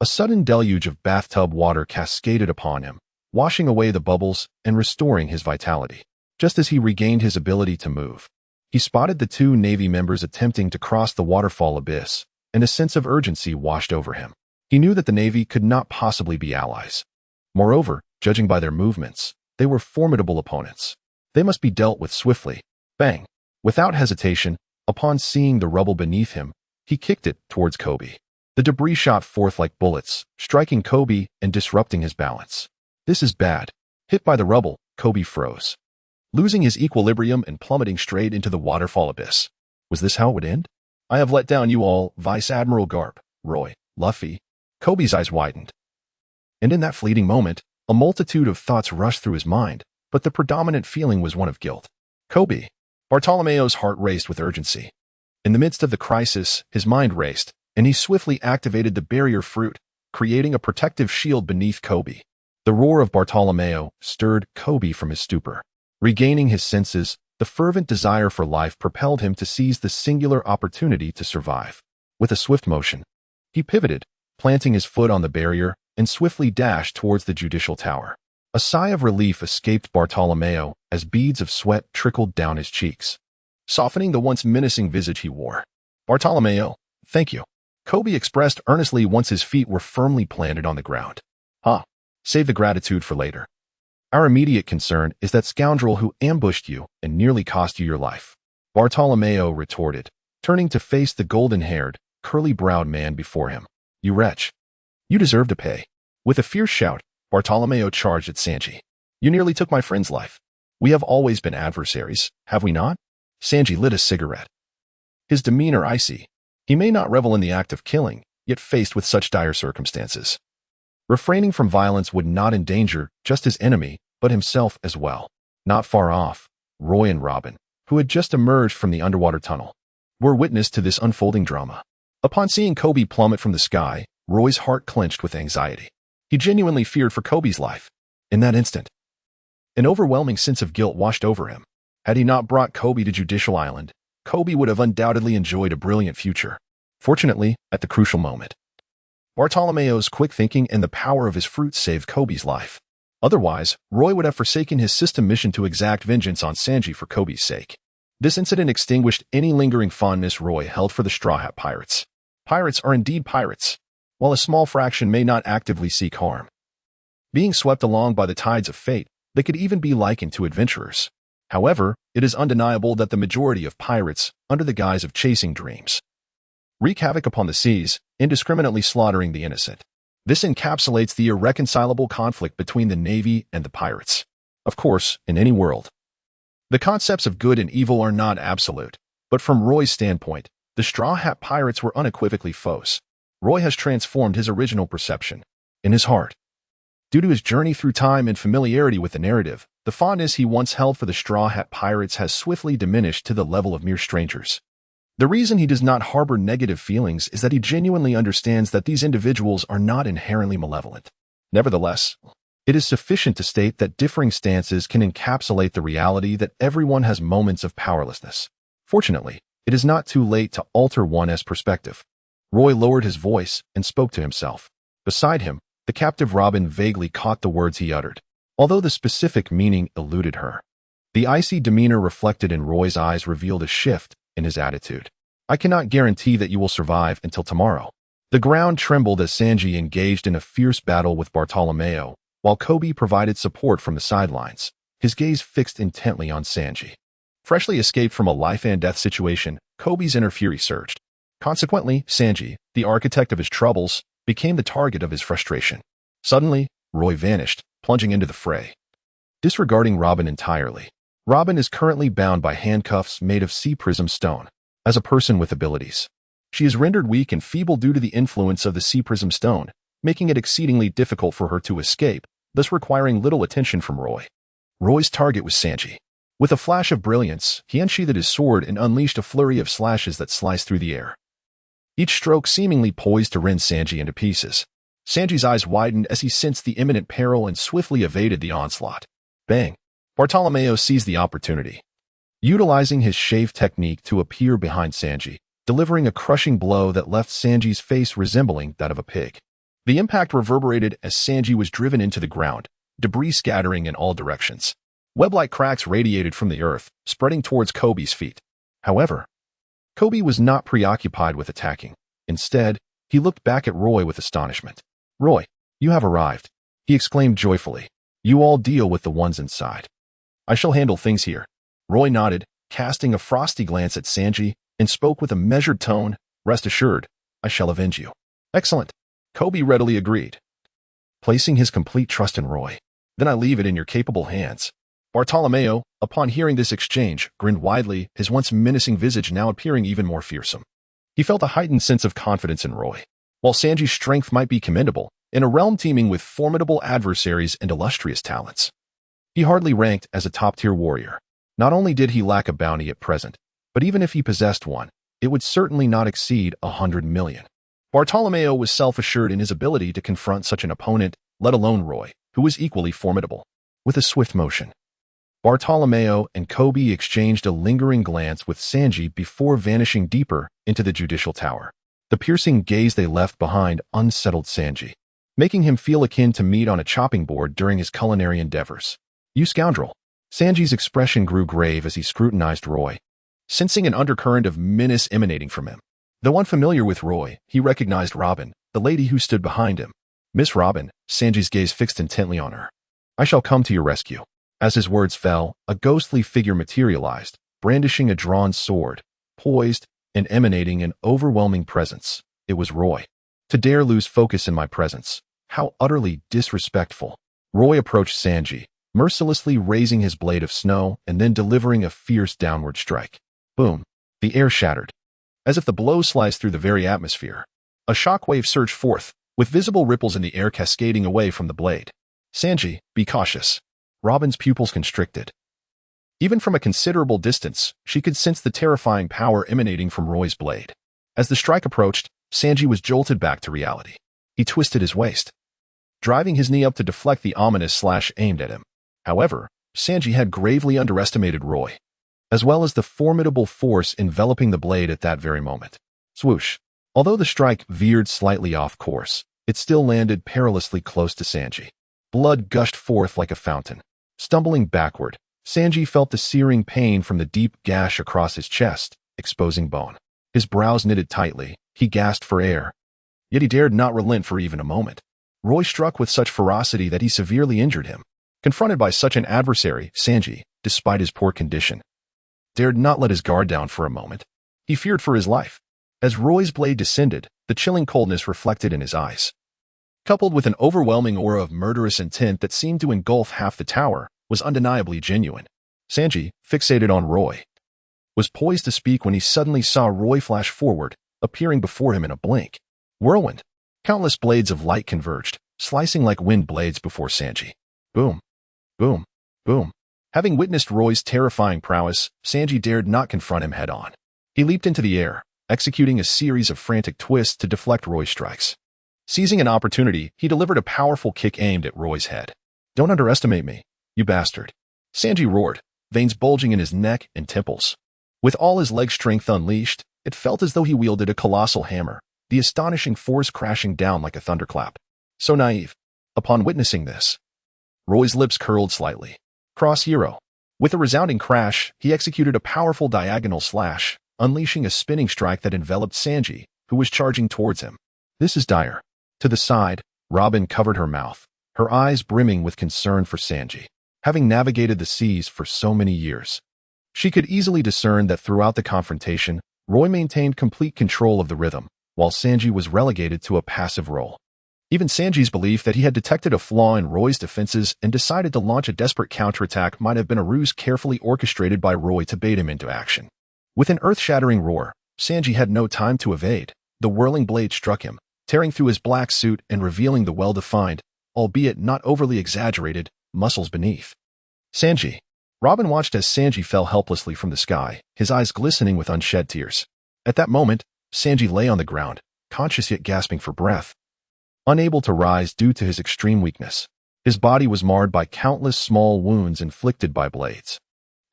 a sudden deluge of bathtub water cascaded upon him, washing away the bubbles and restoring his vitality. Just as he regained his ability to move, he spotted the 2 Navy members attempting to cross the waterfall abyss, and a sense of urgency washed over him. He knew that the Navy could not possibly be allies. Moreover, judging by their movements, they were formidable opponents. They must be dealt with swiftly. Bang! Without hesitation, upon seeing the rubble beneath him, he kicked it towards Kobe. The debris shot forth like bullets, striking Kobe and disrupting his balance. "This is bad." Hit by the rubble, Kobe froze, losing his equilibrium and plummeting straight into the waterfall abyss. Was this how it would end? "I have let down you all, Vice Admiral Garp, Roy, Luffy." Kobe's eyes widened. And in that fleeting moment, a multitude of thoughts rushed through his mind, but the predominant feeling was one of guilt. Kobe. Bartolomeo's heart raced with urgency. In the midst of the crisis, his mind raced, and he swiftly activated the barrier fruit, creating a protective shield beneath Kobe. The roar of Bartolomeo stirred Kobe from his stupor. Regaining his senses, the fervent desire for life propelled him to seize the singular opportunity to survive. With a swift motion, he pivoted, planting his foot on the barrier, and swiftly dashed towards the Judicial Tower. A sigh of relief escaped Bartolomeo as beads of sweat trickled down his cheeks, softening the once menacing visage he wore. "Bartolomeo, thank you," Kobe expressed earnestly once his feet were firmly planted on the ground. Save the gratitude for later. Our immediate concern is that scoundrel who ambushed you and nearly cost you your life," Bartolomeo retorted, turning to face the golden-haired, curly-browed man before him. "You wretch. You deserve to pay." With a fierce shout, Bartolomeo charged at Sanji. "You nearly took my friend's life. We have always been adversaries, have we not?" Sanji lit a cigarette, his demeanor icy. He may not revel in the act of killing, yet faced with such dire circumstances, refraining from violence would not endanger just his enemy, but himself as well. Not far off, Roy and Robin, who had just emerged from the underwater tunnel, were witness to this unfolding drama. Upon seeing Kobe plummet from the sky, Roy's heart clenched with anxiety. He genuinely feared for Kobe's life. In that instant, an overwhelming sense of guilt washed over him. Had he not brought Kobe to Judicial Island, Kobe would have undoubtedly enjoyed a brilliant future. Fortunately, at the crucial moment, Bartolomeo's quick thinking and the power of his fruit saved Kobe's life. Otherwise, Roy would have forsaken his system mission to exact vengeance on Sanji for Kobe's sake. This incident extinguished any lingering fondness Roy held for the Straw Hat Pirates. Pirates are indeed pirates, while a small fraction may not actively seek harm. Being swept along by the tides of fate, they could even be likened to adventurers. However, it is undeniable that the majority of pirates, under the guise of chasing dreams, wreak havoc upon the seas, indiscriminately slaughtering the innocent. This encapsulates the irreconcilable conflict between the Navy and the pirates. Of course, in any world, the concepts of good and evil are not absolute, but from Roy's standpoint, the Straw Hat Pirates were unequivocally foes. Roy has transformed his original perception. In his heart, due to his journey through time and familiarity with the narrative, the fondness he once held for the Straw Hat Pirates has swiftly diminished to the level of mere strangers. The reason he does not harbor negative feelings is that he genuinely understands that these individuals are not inherently malevolent. Nevertheless, it is sufficient to state that differing stances can encapsulate the reality that everyone has moments of powerlessness. Fortunately, it is not too late to alter one's perspective. Roy lowered his voice and spoke to himself. Beside him, the captive Robin vaguely caught the words he uttered, although the specific meaning eluded her. The icy demeanor reflected in Roy's eyes revealed a shift in his attitude. I cannot guarantee that you will survive until tomorrow. The ground trembled as Sanji engaged in a fierce battle with Bartolomeo, while Kobe provided support from the sidelines, his gaze fixed intently on Sanji. Freshly escaped from a life-and-death situation, Kobe's inner fury surged. Consequently, Sanji, the architect of his troubles, became the target of his frustration. Suddenly, Roy vanished, plunging into the fray. Disregarding Robin entirely. Robin is currently bound by handcuffs made of sea prism stone. As a person with abilities, she is rendered weak and feeble due to the influence of the sea prism stone, making it exceedingly difficult for her to escape, thus requiring little attention from Roy. Roy's target was Sanji. With a flash of brilliance, he unsheathed his sword and unleashed a flurry of slashes that sliced through the air. Each stroke seemingly poised to rend Sanji into pieces. Sanji's eyes widened as he sensed the imminent peril and swiftly evaded the onslaught. Bang! Bartolomeo seized the opportunity, utilizing his shave technique to appear behind Sanji, delivering a crushing blow that left Sanji's face resembling that of a pig. The impact reverberated as Sanji was driven into the ground, debris scattering in all directions. Web-like cracks radiated from the earth, spreading towards Kobe's feet. However, Kobe was not preoccupied with attacking. Instead, he looked back at Roy with astonishment. "Roy, you have arrived," he exclaimed joyfully. "You all deal with the ones inside. I shall handle things here." Roy nodded, casting a frosty glance at Sanji, and spoke with a measured tone. "Rest assured, I shall avenge you." "Excellent," Kobe readily agreed, placing his complete trust in Roy. "Then I leave it in your capable hands." Bartolomeo, upon hearing this exchange, grinned widely, his once menacing visage now appearing even more fearsome. He felt a heightened sense of confidence in Roy. While Sanji's strength might be commendable, in a realm teeming with formidable adversaries and illustrious talents, he hardly ranked as a top-tier warrior. Not only did he lack a bounty at present, but even if he possessed one, it would certainly not exceed 100 million. Bartolomeo was self-assured in his ability to confront such an opponent, let alone Roy, who was equally formidable. With a swift motion, Bartolomeo and Kobe exchanged a lingering glance with Sanji before vanishing deeper into the judicial tower. The piercing gaze they left behind unsettled Sanji, making him feel akin to meat on a chopping board during his culinary endeavors. "You scoundrel!" Sanji's expression grew grave as he scrutinized Roy, sensing an undercurrent of menace emanating from him. Though unfamiliar with Roy, he recognized Robin, the lady who stood behind him. "Miss Robin," Sanji's gaze fixed intently on her. "I shall come to your rescue." As his words fell, a ghostly figure materialized, brandishing a drawn sword, poised and emanating an overwhelming presence. It was Roy. "To dare lose focus in my presence. How utterly disrespectful." Roy approached Sanji, mercilessly raising his blade of snow and then delivering a fierce downward strike. Boom! The air shattered, as if the blow sliced through the very atmosphere. A shockwave surged forth, with visible ripples in the air cascading away from the blade. "Sanji, be cautious." Robin's pupils constricted. Even from a considerable distance, she could sense the terrifying power emanating from Roy's blade. As the strike approached, Sanji was jolted back to reality. He twisted his waist, driving his knee up to deflect the ominous slash aimed at him. However, Sanji had gravely underestimated Roy, as well as the formidable force enveloping the blade at that very moment. Swoosh! Although the strike veered slightly off course, it still landed perilously close to Sanji. Blood gushed forth like a fountain. Stumbling backward, Sanji felt the searing pain from the deep gash across his chest, exposing bone. His brows knitted tightly, he gasped for air. Yet he dared not relent for even a moment. Roy struck with such ferocity that he severely injured him. Confronted by such an adversary, Sanji, despite his poor condition, dared not let his guard down for a moment. He feared for his life. As Roy's blade descended, the chilling coldness reflected in his eyes, coupled with an overwhelming aura of murderous intent that seemed to engulf half the tower, was undeniably genuine. Sanji, fixated on Roy, was poised to speak when he suddenly saw Roy flash forward, appearing before him in a blink. Whirlwind. Countless blades of light converged, slicing like wind blades before Sanji. Boom. Boom. Boom. Having witnessed Roy's terrifying prowess, Sanji dared not confront him head-on. He leaped into the air, executing a series of frantic twists to deflect Roy's strikes. Seizing an opportunity, he delivered a powerful kick aimed at Roy's head. "Don't underestimate me, you bastard," Sanji roared, veins bulging in his neck and temples. With all his leg strength unleashed, it felt as though he wielded a colossal hammer, the astonishing force crashing down like a thunderclap. So naive. Upon witnessing this, Roy's lips curled slightly. Cross hero. With a resounding crash, he executed a powerful diagonal slash, unleashing a spinning strike that enveloped Sanji, who was charging towards him. "This is dire." To the side, Robin covered her mouth, her eyes brimming with concern for Sanji. Having navigated the seas for so many years, she could easily discern that throughout the confrontation, Roy maintained complete control of the rhythm, while Sanji was relegated to a passive role. Even Sanji's belief that he had detected a flaw in Roy's defenses and decided to launch a desperate counterattack might have been a ruse carefully orchestrated by Roy to bait him into action. With an earth-shattering roar, Sanji had no time to evade. The whirling blade struck him, tearing through his black suit and revealing the well-defined, albeit not overly exaggerated, muscles beneath. "Sanji." Robin watched as Sanji fell helplessly from the sky, his eyes glistening with unshed tears. At that moment, Sanji lay on the ground, conscious yet gasping for breath. Unable to rise due to his extreme weakness, his body was marred by countless small wounds inflicted by blades.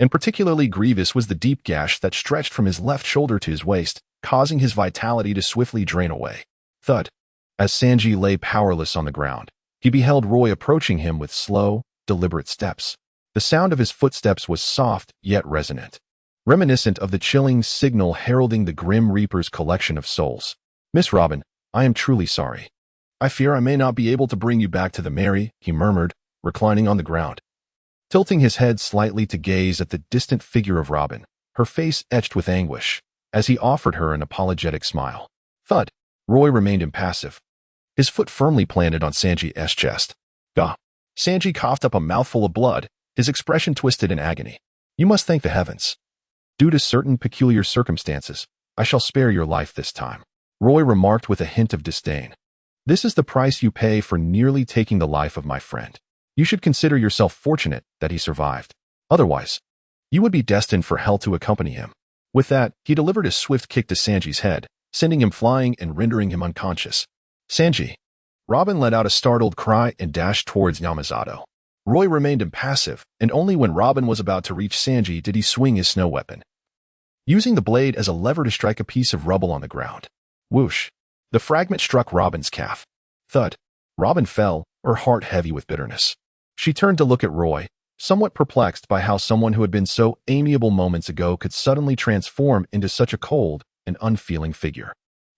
And particularly grievous was the deep gash that stretched from his left shoulder to his waist, causing his vitality to swiftly drain away. Thud. As Sanji lay powerless on the ground, he beheld Roy approaching him with slow, deliberate steps. The sound of his footsteps was soft yet resonant, reminiscent of the chilling signal heralding the Grim Reaper's collection of souls. "Miss Robin, I am truly sorry. I fear I may not be able to bring you back to the Mary," he murmured, reclining on the ground. Tilting his head slightly to gaze at the distant figure of Robin, her face etched with anguish, as he offered her an apologetic smile. Thud. Roy remained impassive, his foot firmly planted on Sanji's chest. "Gah." Sanji coughed up a mouthful of blood, his expression twisted in agony. "You must thank the heavens. Due to certain peculiar circumstances, I shall spare your life this time," Roy remarked with a hint of disdain. "This is the price you pay for nearly taking the life of my friend. You should consider yourself fortunate that he survived. Otherwise, you would be destined for hell to accompany him." With that, he delivered a swift kick to Sanji's head, sending him flying and rendering him unconscious. "Sanji." Robin let out a startled cry and dashed towards Yamazato. Roy remained impassive, and only when Robin was about to reach Sanji did he swing his snow weapon, using the blade as a lever to strike a piece of rubble on the ground. Whoosh. The fragment struck Robin's calf. Thud. Robin fell, her heart heavy with bitterness. She turned to look at Roy, somewhat perplexed by how someone who had been so amiable moments ago could suddenly transform into such a cold and unfeeling figure.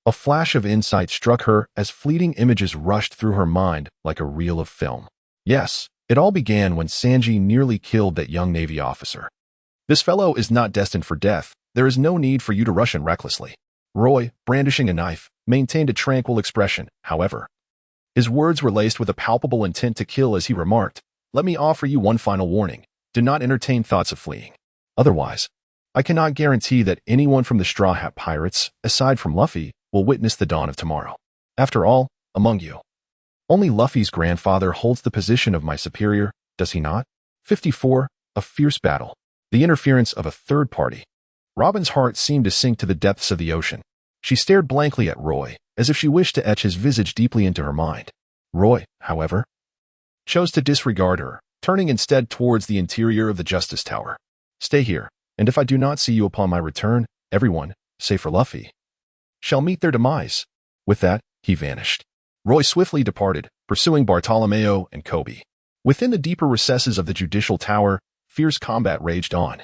A flash of insight struck her as fleeting images rushed through her mind like a reel of film. Yes, it all began when Sanji nearly killed that young Navy officer. "This fellow is not destined for death. There is no need for you to rush in recklessly." Roy, brandishing a knife, maintained a tranquil expression, however. His words were laced with a palpable intent to kill as he remarked, "Let me offer you one final warning. Do not entertain thoughts of fleeing. Otherwise, I cannot guarantee that anyone from the Straw Hat Pirates, aside from Luffy, will witness the dawn of tomorrow. After all, among you, only Luffy's grandfather holds the position of my superior, does he not?" 54. A fierce battle. The interference of a third party. Robin's heart seemed to sink to the depths of the ocean. She stared blankly at Roy, as if she wished to etch his visage deeply into her mind. Roy, however, chose to disregard her, turning instead towards the interior of the Justice Tower. "Stay here, and if I do not see you upon my return, everyone, save for Luffy, shall meet their demise." With that, he vanished. Roy swiftly departed, pursuing Bartolomeo and Kobe. Within the deeper recesses of the Judicial Tower, fierce combat raged on.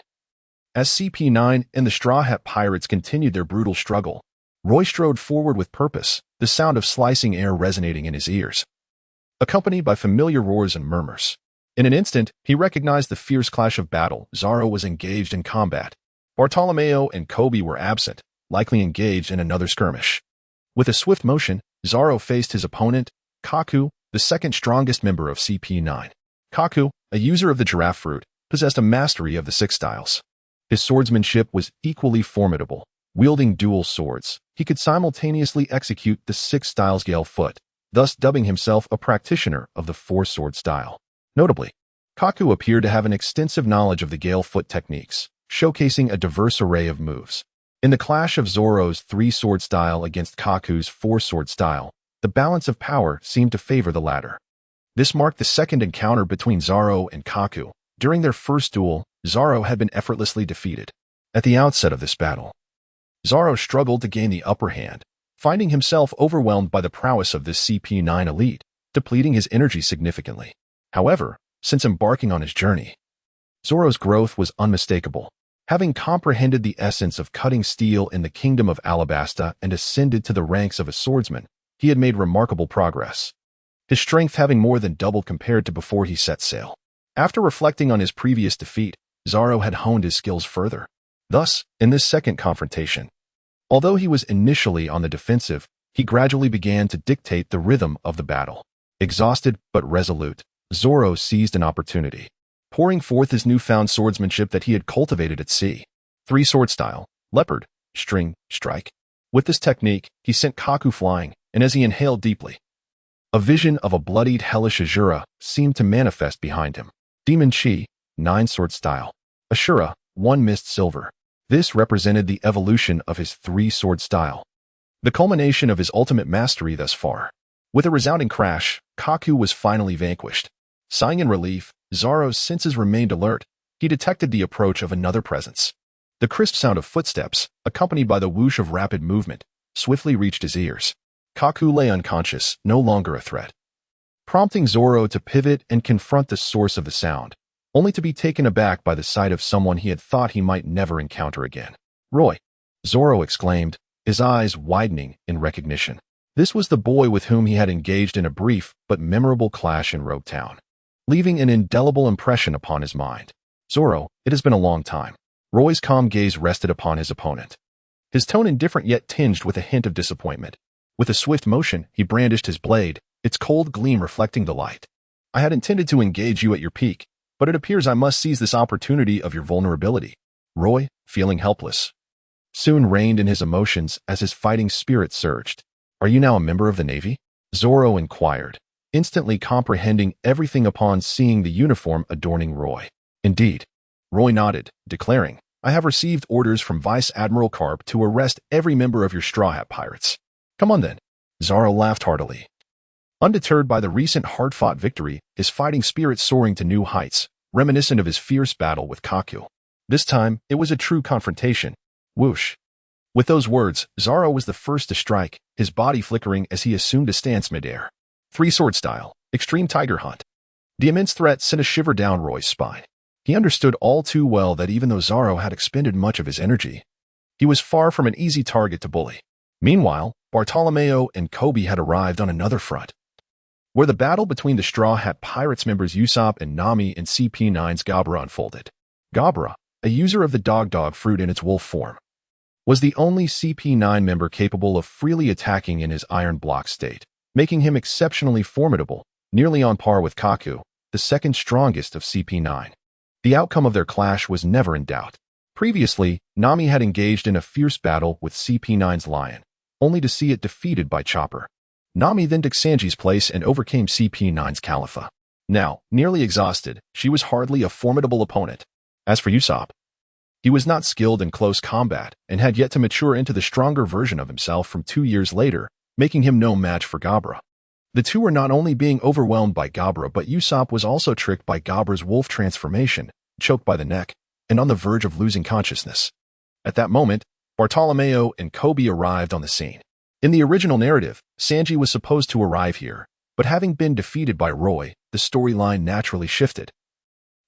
As CP9 and the Straw Hat Pirates continued their brutal struggle, Roy strode forward with purpose, the sound of slicing air resonating in his ears, accompanied by familiar roars and murmurs. In an instant, he recognized the fierce clash of battle. Zoro was engaged in combat. Bartolomeo and Kobe were absent, likely engaged in another skirmish. With a swift motion, Zoro faced his opponent, Kaku, the second strongest member of CP9. Kaku, a user of the giraffe fruit, possessed a mastery of the six styles. His swordsmanship was equally formidable. Wielding dual swords, he could simultaneously execute the six styles Gale Foot, thus dubbing himself a practitioner of the four-sword style. Notably, Kaku appeared to have an extensive knowledge of the Gale Foot techniques, showcasing a diverse array of moves. In the clash of Zoro's three-sword style against Kaku's four-sword style, the balance of power seemed to favor the latter. This marked the second encounter between Zoro and Kaku. During their first duel, Zoro had been effortlessly defeated. At the outset of this battle, Zoro struggled to gain the upper hand, finding himself overwhelmed by the prowess of this CP9 elite, depleting his energy significantly. However, since embarking on his journey, Zoro's growth was unmistakable. Having comprehended the essence of cutting steel in the kingdom of Alabasta and ascended to the ranks of a swordsman, he had made remarkable progress, his strength having more than doubled compared to before he set sail. After reflecting on his previous defeat, Zoro had honed his skills further. Thus, in this second confrontation, although he was initially on the defensive, he gradually began to dictate the rhythm of the battle. Exhausted but resolute, Zoro seized an opportunity, pouring forth his newfound swordsmanship that he had cultivated at sea. Three-sword style, leopard, string, strike. With this technique, he sent Kaku flying, and as he inhaled deeply, a vision of a bloodied hellish Ashura seemed to manifest behind him. Demon Chi, nine-sword style. Ashura, one mist silver. This represented the evolution of his three-sword style, the culmination of his ultimate mastery thus far. With a resounding crash, Kaku was finally vanquished. Sighing in relief, Zoro's senses remained alert. He detected the approach of another presence. The crisp sound of footsteps, accompanied by the whoosh of rapid movement, swiftly reached his ears. Kaku lay unconscious, no longer a threat, prompting Zoro to pivot and confront the source of the sound, only to be taken aback by the sight of someone he had thought he might never encounter again. "Roy!" Zoro exclaimed, his eyes widening in recognition. This was the boy with whom he had engaged in a brief but memorable clash in Rog Town, leaving an indelible impression upon his mind. "Zoro, it has been a long time." Roy's calm gaze rested upon his opponent, his tone indifferent yet tinged with a hint of disappointment. With a swift motion, he brandished his blade, its cold gleam reflecting the light. "I had intended to engage you at your peak, but it appears I must seize this opportunity of your vulnerability." Roy, feeling helpless, soon reined in his emotions as his fighting spirit surged. "Are you now a member of the Navy?" Zoro inquired, instantly comprehending everything upon seeing the uniform adorning Roy. "Indeed." Roy nodded, declaring, "I have received orders from Vice Admiral Karp to arrest every member of your Straw Hat Pirates." "Come on then." Zoro laughed heartily. Undeterred by the recent hard-fought victory, his fighting spirit soaring to new heights, reminiscent of his fierce battle with Kaku. This time, it was a true confrontation. Whoosh. With those words, Zoro was the first to strike, his body flickering as he assumed a stance midair. Three-sword style, extreme tiger hunt. The immense threat sent a shiver down Roy's spine. He understood all too well that even though Zoro had expended much of his energy, he was far from an easy target to bully. Meanwhile, Bartolomeo and Kobe had arrived on another front, where the battle between the Straw Hat Pirates members Usopp and Nami and CP9's Gabra unfolded. Gabra, a user of the dog fruit in its wolf form, was the only CP9 member capable of freely attacking in his iron block state, making him exceptionally formidable, nearly on par with Kaku, the second strongest of CP9. The outcome of their clash was never in doubt. Previously, Nami had engaged in a fierce battle with CP9's Lion, only to see it defeated by Chopper. Nami then took Sanji's place and overcame CP9's Califa. Now, nearly exhausted, she was hardly a formidable opponent. As for Usopp, he was not skilled in close combat and had yet to mature into the stronger version of himself from 2 years later, making him no match for Gabra. The two were not only being overwhelmed by Gabra, but Usopp was also tricked by Gabra's wolf transformation, choked by the neck, and on the verge of losing consciousness. At that moment, Bartolomeo and Kobe arrived on the scene. In the original narrative, Sanji was supposed to arrive here, but having been defeated by Roy, the storyline naturally shifted,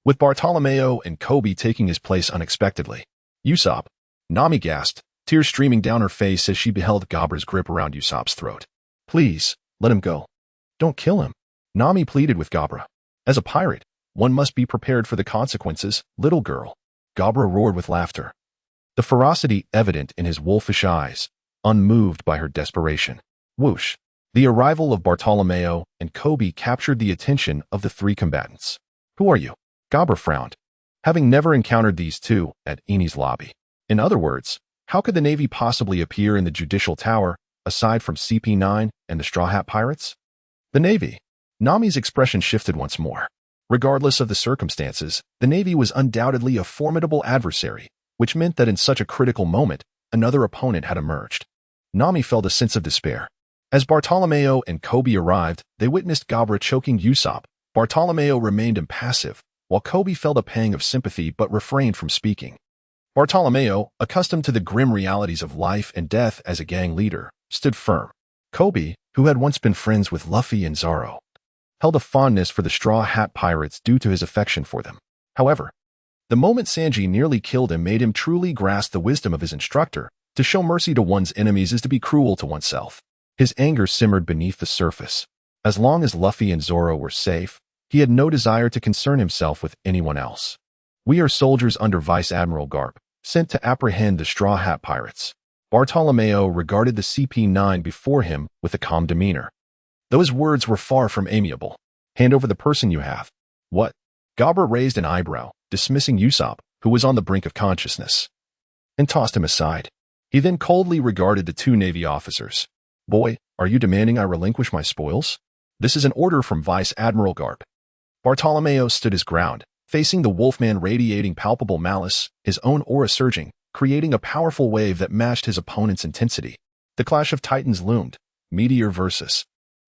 with Bartolomeo and Kobe taking his place unexpectedly. "Usopp," Nami gasped, tears streaming down her face as she beheld Gabra's grip around Usopp's throat. "Please, let him go. Don't kill him," Nami pleaded with Gabra. "As a pirate, one must be prepared for the consequences, little girl." Gabra roared with laughter, the ferocity evident in his wolfish eyes, unmoved by her desperation. Whoosh. The arrival of Bartolomeo and Kobe captured the attention of the three combatants. "Who are you?" Gabra frowned, having never encountered these two at Eni's lobby. In other words, how could the Navy possibly appear in the Judicial Tower, aside from CP9 and the Straw Hat Pirates? The Navy. Nami's expression shifted once more. Regardless of the circumstances, the Navy was undoubtedly a formidable adversary, which meant that in such a critical moment, another opponent had emerged. Nami felt a sense of despair. As Bartolomeo and Kobe arrived, they witnessed Gabra choking Usopp. Bartolomeo remained impassive, while Kobe felt a pang of sympathy but refrained from speaking. Bartolomeo, accustomed to the grim realities of life and death as a gang leader, stood firm. Kobe, who had once been friends with Luffy and Zoro, held a fondness for the Straw Hat Pirates due to his affection for them. However, the moment Sanji nearly killed him made him truly grasp the wisdom of his instructor. To show mercy to one's enemies is to be cruel to oneself. His anger simmered beneath the surface. As long as Luffy and Zoro were safe, he had no desire to concern himself with anyone else. We are soldiers under Vice Admiral Garp, sent to apprehend the Straw Hat Pirates. Bartolomeo regarded the CP9 before him with a calm demeanor. Though his words were far from amiable. Hand over the person you have. What? Gabra raised an eyebrow, dismissing Usopp, who was on the brink of consciousness, and tossed him aside. He then coldly regarded the two Navy officers. Boy, are you demanding I relinquish my spoils? This is an order from Vice Admiral Garp. Bartolomeo stood his ground, facing the Wolfman radiating palpable malice, his own aura surging, creating a powerful wave that matched his opponent's intensity. The clash of titans loomed. Meteor versus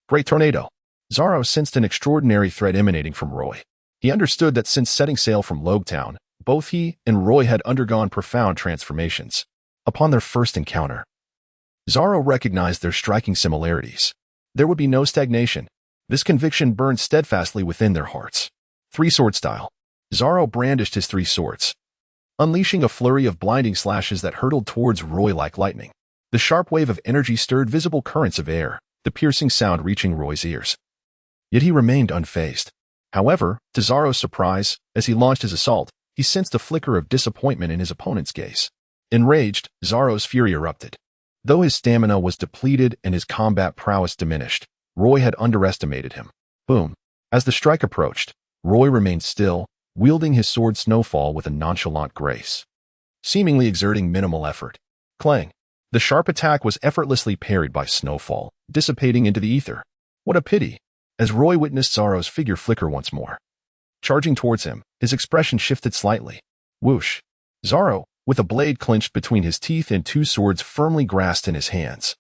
Great Tornado. Zoro sensed an extraordinary threat emanating from Roy. He understood that since setting sail from Rog Town, both he and Roy had undergone profound transformations. Upon their first encounter, Zoro recognized their striking similarities. There would be no stagnation. This conviction burned steadfastly within their hearts. Three-sword style. Zoro brandished his three swords, unleashing a flurry of blinding slashes that hurtled towards Roy like lightning. The sharp wave of energy stirred visible currents of air, the piercing sound reaching Roy's ears. Yet he remained unfazed. However, to Zoro's surprise, as he launched his assault, he sensed a flicker of disappointment in his opponent's gaze. Enraged, Zoro's fury erupted. Though his stamina was depleted and his combat prowess diminished, Roy had underestimated him. Boom. As the strike approached, Roy remained still, wielding his sword Snowfall with a nonchalant grace, seemingly exerting minimal effort. Clang. The sharp attack was effortlessly parried by Snowfall, dissipating into the ether. What a pity! As Roy witnessed Zoro's figure flicker once more. Charging towards him, his expression shifted slightly. Whoosh. Zoro, with a blade clenched between his teeth and two swords firmly grasped in his hands,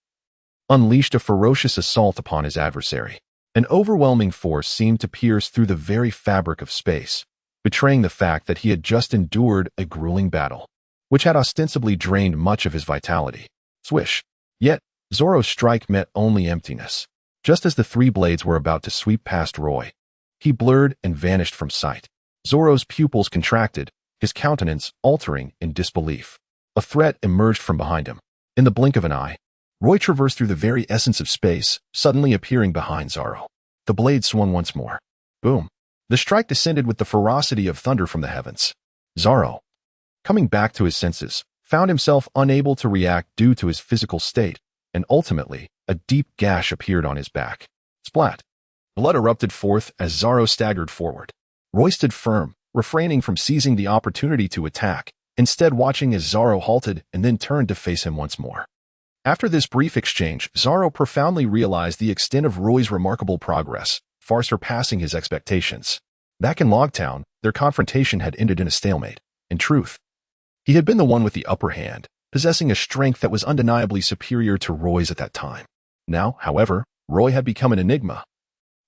unleashed a ferocious assault upon his adversary. An overwhelming force seemed to pierce through the very fabric of space, betraying the fact that he had just endured a grueling battle, which had ostensibly drained much of his vitality. Swish. Yet, Zoro's strike met only emptiness. Just as the three blades were about to sweep past Roy, he blurred and vanished from sight. Zoro's pupils contracted, his countenance altering in disbelief. A threat emerged from behind him. In the blink of an eye, Roy traversed through the very essence of space, suddenly appearing behind Zoro. The blade swung once more. Boom. The strike descended with the ferocity of thunder from the heavens. Zoro, coming back to his senses, found himself unable to react due to his physical state, and ultimately, a deep gash appeared on his back. Splat. Blood erupted forth as Zoro staggered forward. Roy stood firm, refraining from seizing the opportunity to attack, instead watching as Zoro halted and then turned to face him once more. After this brief exchange, Zoro profoundly realized the extent of Roy's remarkable progress, far surpassing his expectations. Back in Rog Town, their confrontation had ended in a stalemate. In truth, he had been the one with the upper hand, possessing a strength that was undeniably superior to Roy's at that time. Now, however, Roy had become an enigma,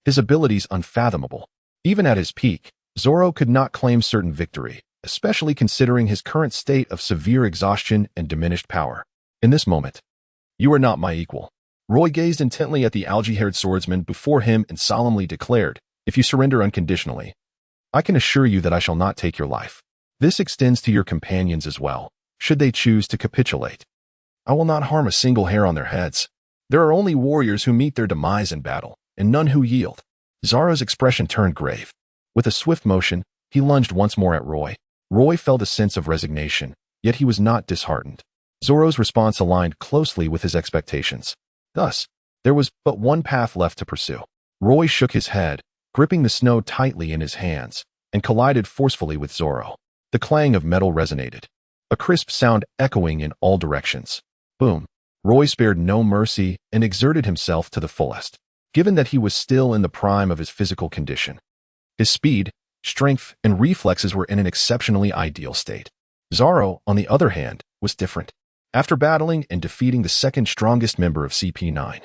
his abilities unfathomable. Even at his peak, Zoro could not claim certain victory, especially considering his current state of severe exhaustion and diminished power. In this moment, you are not my equal. Roy gazed intently at the algae-haired swordsman before him and solemnly declared, if you surrender unconditionally, I can assure you that I shall not take your life. This extends to your companions as well, should they choose to capitulate. I will not harm a single hair on their heads. There are only warriors who meet their demise in battle, and none who yield. Zoro's expression turned grave. With a swift motion, he lunged once more at Roy. Roy felt a sense of resignation, yet he was not disheartened. Zoro's response aligned closely with his expectations. Thus, there was but one path left to pursue. Roy shook his head, gripping the snow tightly in his hands, and collided forcefully with Zoro. The clang of metal resonated, a crisp sound echoing in all directions. Boom. Roy spared no mercy and exerted himself to the fullest, given that he was still in the prime of his physical condition. His speed, strength, and reflexes were in an exceptionally ideal state. Zoro, on the other hand, was different. After battling and defeating the second strongest member of CP9,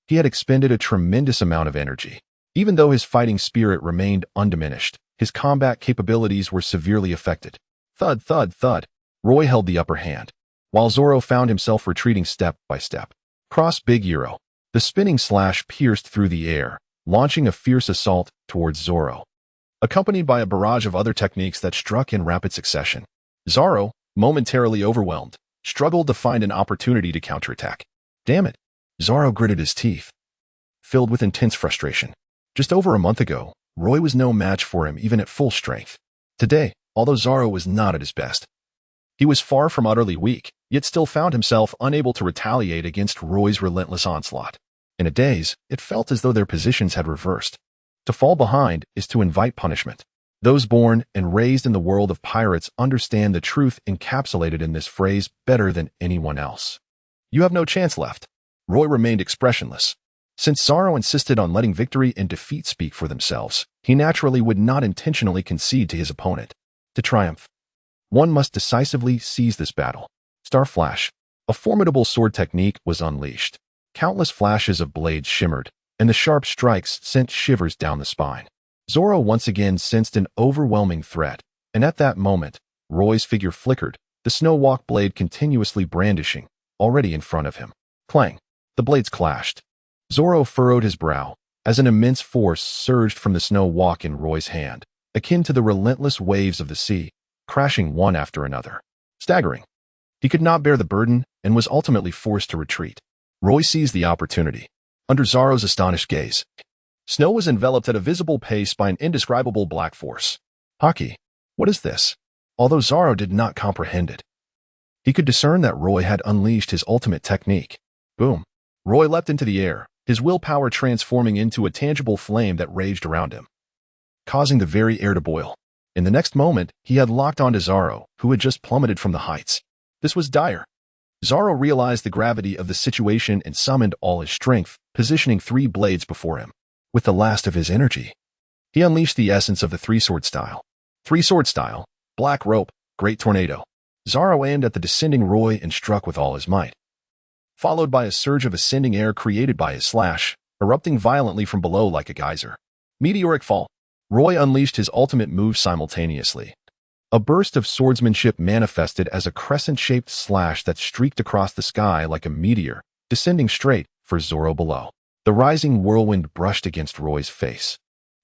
he had expended a tremendous amount of energy. Even though his fighting spirit remained undiminished, his combat capabilities were severely affected. Thud, thud, thud. Roy held the upper hand, while Zoro found himself retreating step by step. Cross Big Euro. The spinning slash pierced through the air, launching a fierce assault towards Zoro, accompanied by a barrage of other techniques that struck in rapid succession. Zoro, momentarily overwhelmed, struggled to find an opportunity to counterattack. Damn it! Zoro gritted his teeth, filled with intense frustration. Just over a month ago, Roy was no match for him even at full strength. Today, although Zoro was not at his best, he was far from utterly weak, yet still found himself unable to retaliate against Roy's relentless onslaught. In a daze, it felt as though their positions had reversed. To fall behind is to invite punishment. Those born and raised in the world of pirates understand the truth encapsulated in this phrase better than anyone else. You have no chance left. Roy remained expressionless. Since Zoro insisted on letting victory and defeat speak for themselves, he naturally would not intentionally concede to his opponent. To triumph, one must decisively seize this battle. Star Flash. A formidable sword technique was unleashed. Countless flashes of blades shimmered, and the sharp strikes sent shivers down the spine. Zoro once again sensed an overwhelming threat, and at that moment, Roy's figure flickered, the snow walk blade continuously brandishing, already in front of him. Clang! The blades clashed. Zoro furrowed his brow, as an immense force surged from the snow walk in Roy's hand, akin to the relentless waves of the sea, crashing one after another. Staggering. He could not bear the burden and was ultimately forced to retreat. Roy seized the opportunity. Under Zoro's astonished gaze, snow was enveloped at a visible pace by an indescribable black force. Haki, what is this? Although Zoro did not comprehend it, he could discern that Roy had unleashed his ultimate technique. Boom. Roy leapt into the air, his willpower transforming into a tangible flame that raged around him, causing the very air to boil. In the next moment, he had locked onto Zoro, who had just plummeted from the heights. This was dire. Zoro realized the gravity of the situation and summoned all his strength, positioning 3 blades before him. With the last of his energy, he unleashed the essence of the 3-sword style. 3-sword style, black rope, great tornado. Zoro aimed at the descending Roy and struck with all his might, followed by a surge of ascending air created by his slash, erupting violently from below like a geyser. Meteoric fall. Roy unleashed his ultimate move simultaneously. A burst of swordsmanship manifested as a crescent-shaped slash that streaked across the sky like a meteor, descending straight for Zoro below. The rising whirlwind brushed against Roy's face,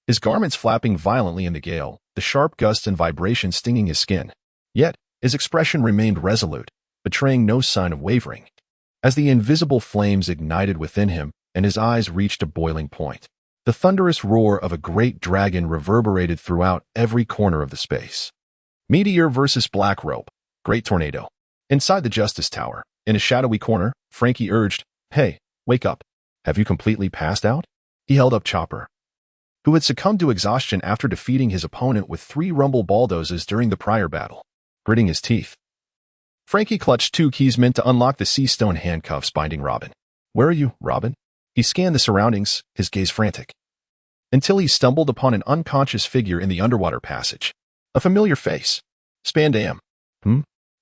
his garments flapping violently in the gale, the sharp gusts and vibrations stinging his skin. Yet, his expression remained resolute, betraying no sign of wavering. As the invisible flames ignited within him and his eyes reached a boiling point, the thunderous roar of a great dragon reverberated throughout every corner of the space. Meteor versus Black Rope, Great Tornado. Inside the Justice Tower, in a shadowy corner, Frankie urged, "Hey, wake up. Have you completely passed out?" He held up Chopper, who had succumbed to exhaustion after defeating his opponent with 3 rumble bulldozers during the prior battle. Gritting his teeth, Frankie clutched 2 keys meant to unlock the sea stone handcuffs binding Robin. "Where are you, Robin?" He scanned the surroundings, his gaze frantic, until he stumbled upon an unconscious figure in the underwater passage. A familiar face. Spandam.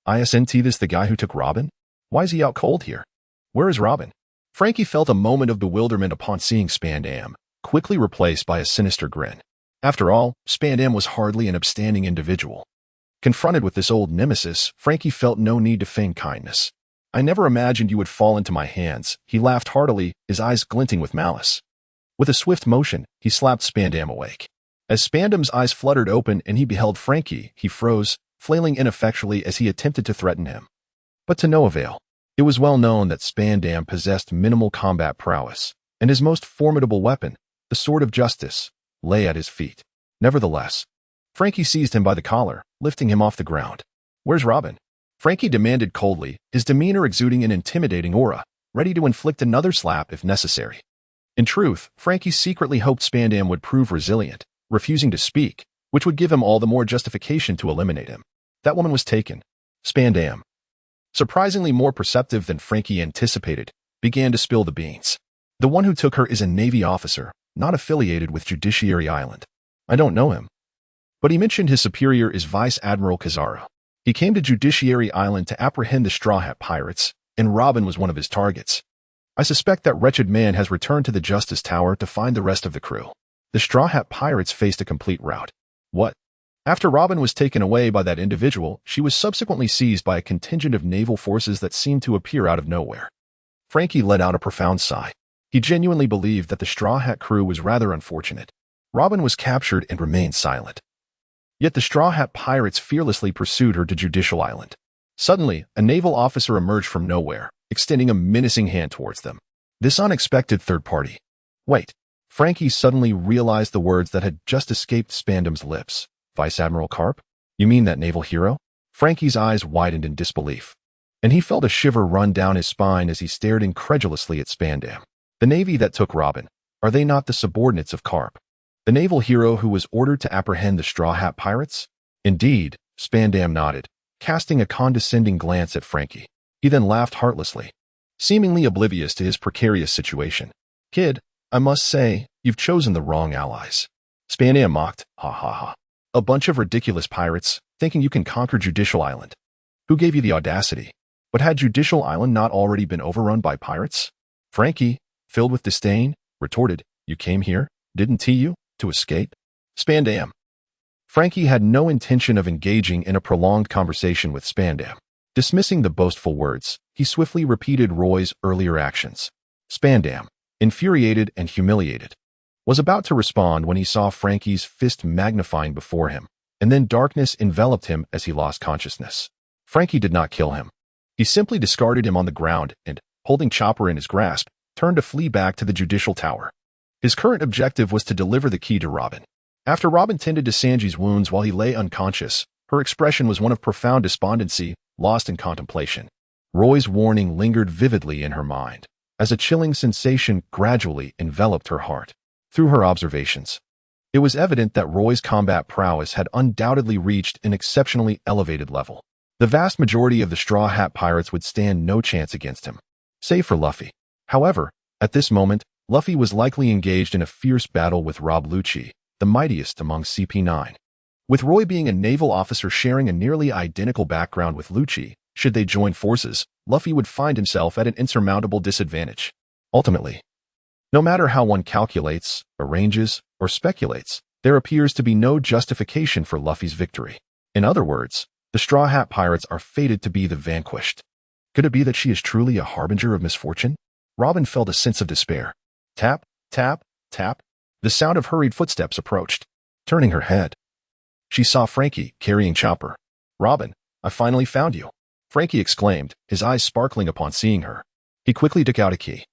Isn't this the guy who took Robin? Why is he out cold here? Where is Robin? Frankie felt a moment of bewilderment upon seeing Spandam, quickly replaced by a sinister grin. After all, Spandam was hardly an upstanding individual. Confronted with this old nemesis, Frankie felt no need to feign kindness. "I never imagined you would fall into my hands," he laughed heartily, his eyes glinting with malice. With a swift motion, he slapped Spandam awake. As Spandam's eyes fluttered open and he beheld Frankie, he froze, flailing ineffectually as he attempted to threaten him. But to no avail. It was well known that Spandam possessed minimal combat prowess, and his most formidable weapon, the Sword of Justice, lay at his feet. Nevertheless, Frankie seized him by the collar, lifting him off the ground. "Where's Robin?" Frankie demanded coldly, his demeanor exuding an intimidating aura, ready to inflict another slap if necessary. In truth, Frankie secretly hoped Spandam would prove resilient, refusing to speak, which would give him all the more justification to eliminate him. That woman was taken. Spandam, surprisingly more perceptive than Frankie anticipated, began to spill the beans. "The one who took her is a Navy officer, not affiliated with Judiciary Island. I don't know him. But he mentioned his superior is Vice Admiral Kizaru." He came to Judiciary Island to apprehend the Straw Hat Pirates, and Robin was one of his targets. I suspect that wretched man has returned to the Justice Tower to find the rest of the crew. The Straw Hat Pirates faced a complete rout. What? After Robin was taken away by that individual, she was subsequently seized by a contingent of naval forces that seemed to appear out of nowhere. Frankie let out a profound sigh. He genuinely believed that the Straw Hat crew was rather unfortunate. Robin was captured and remained silent. Yet the Straw Hat Pirates fearlessly pursued her to Judicial Island. Suddenly, a naval officer emerged from nowhere, extending a menacing hand towards them. This unexpected third party. Wait. Frankie suddenly realized the words that had just escaped Spandam's lips. Vice Admiral Carp? You mean that naval hero? Frankie's eyes widened in disbelief, and he felt a shiver run down his spine as he stared incredulously at Spandam. The Navy that took Robin, are they not the subordinates of Carp? The naval hero who was ordered to apprehend the Straw Hat Pirates? Indeed, Spandam nodded, casting a condescending glance at Frankie. He then laughed heartlessly, seemingly oblivious to his precarious situation. Kid, I must say, you've chosen the wrong allies. Spandam mocked, ha ha ha. A bunch of ridiculous pirates, thinking you can conquer Judicial Island. Who gave you the audacity? But had Judicial Island not already been overrun by pirates? Frankie, filled with disdain, retorted, you came here, didn't you, to escape? Spandam. Frankie had no intention of engaging in a prolonged conversation with Spandam. Dismissing the boastful words, he swiftly repeated Roy's earlier actions. Spandam, infuriated and humiliated, was about to respond when he saw Frankie's fist magnifying before him, and then darkness enveloped him as he lost consciousness. Frankie did not kill him. He simply discarded him on the ground and, holding Chopper in his grasp, turned to flee back to the Judicial Tower. His current objective was to deliver the key to Robin. After Robin tended to Sanji's wounds while he lay unconscious, her expression was one of profound despondency, lost in contemplation. Roy's warning lingered vividly in her mind, as a chilling sensation gradually enveloped her heart. Through her observations, it was evident that Roy's combat prowess had undoubtedly reached an exceptionally elevated level. The vast majority of the Straw Hat Pirates would stand no chance against him, save for Luffy. However, at this moment, Luffy was likely engaged in a fierce battle with Rob Lucci, the mightiest among CP9. With Roy being a naval officer sharing a nearly identical background with Lucci, should they join forces, Luffy would find himself at an insurmountable disadvantage. Ultimately, no matter how one calculates, arranges, or speculates, there appears to be no justification for Luffy's victory. In other words, the Straw Hat Pirates are fated to be the vanquished. Could it be that she is truly a harbinger of misfortune? Robin felt a sense of despair. Tap, tap, tap. The sound of hurried footsteps approached. Turning her head, she saw Frankie carrying Chopper. Robin, I finally found you, Frankie exclaimed, his eyes sparkling upon seeing her. He quickly took out a key,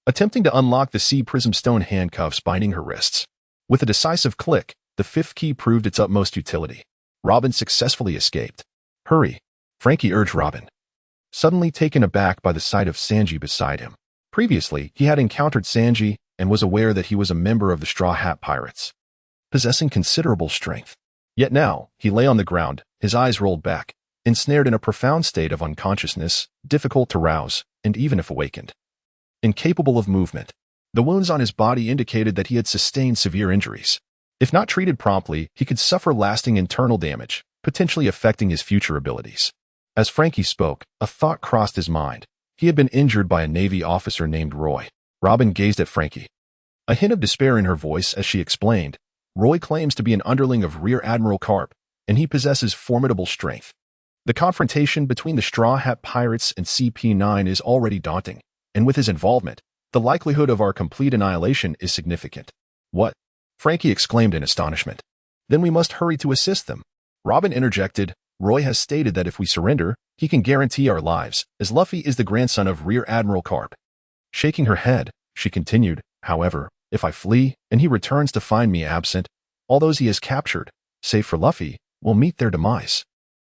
attempting to unlock the sea prism stone handcuffs binding her wrists. With a decisive click, the fifth key proved its utmost utility. Robin successfully escaped. Hurry, Frankie urged Robin, suddenly taken aback by the sight of Sanji beside him. Previously, he had encountered Sanji and was aware that he was a member of the Straw Hat Pirates, possessing considerable strength. Yet now, he lay on the ground, his eyes rolled back, ensnared in a profound state of unconsciousness, difficult to rouse, and even if awakened, incapable of movement. The wounds on his body indicated that he had sustained severe injuries. If not treated promptly, he could suffer lasting internal damage, potentially affecting his future abilities. As Frankie spoke, a thought crossed his mind. He had been injured by a Navy officer named Roy. Robin gazed at Frankie, a hint of despair in her voice as she explained, Roy claims to be an underling of Rear Admiral Carp, and he possesses formidable strength. The confrontation between the Straw Hat Pirates and CP9 is already daunting, and with his involvement, the likelihood of our complete annihilation is significant. What? Frankie exclaimed in astonishment. Then we must hurry to assist them. Robin interjected, Roy has stated that if we surrender, he can guarantee our lives, as Luffy is the grandson of Rear Admiral Carp. Shaking her head, she continued, however, if I flee, and he returns to find me absent, all those he has captured, save for Luffy, will meet their demise.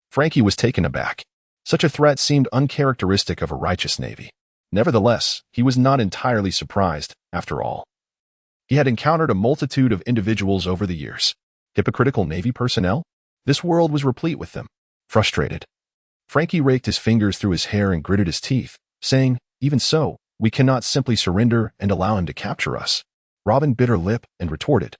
Frankie was taken aback. Such a threat seemed uncharacteristic of a righteous navy. Nevertheless, he was not entirely surprised, after all. He had encountered a multitude of individuals over the years. Hypocritical navy personnel? This world was replete with them. Frustrated, Frankie raked his fingers through his hair and gritted his teeth, saying, even so, we cannot simply surrender and allow him to capture us. Robin bit her lip and retorted,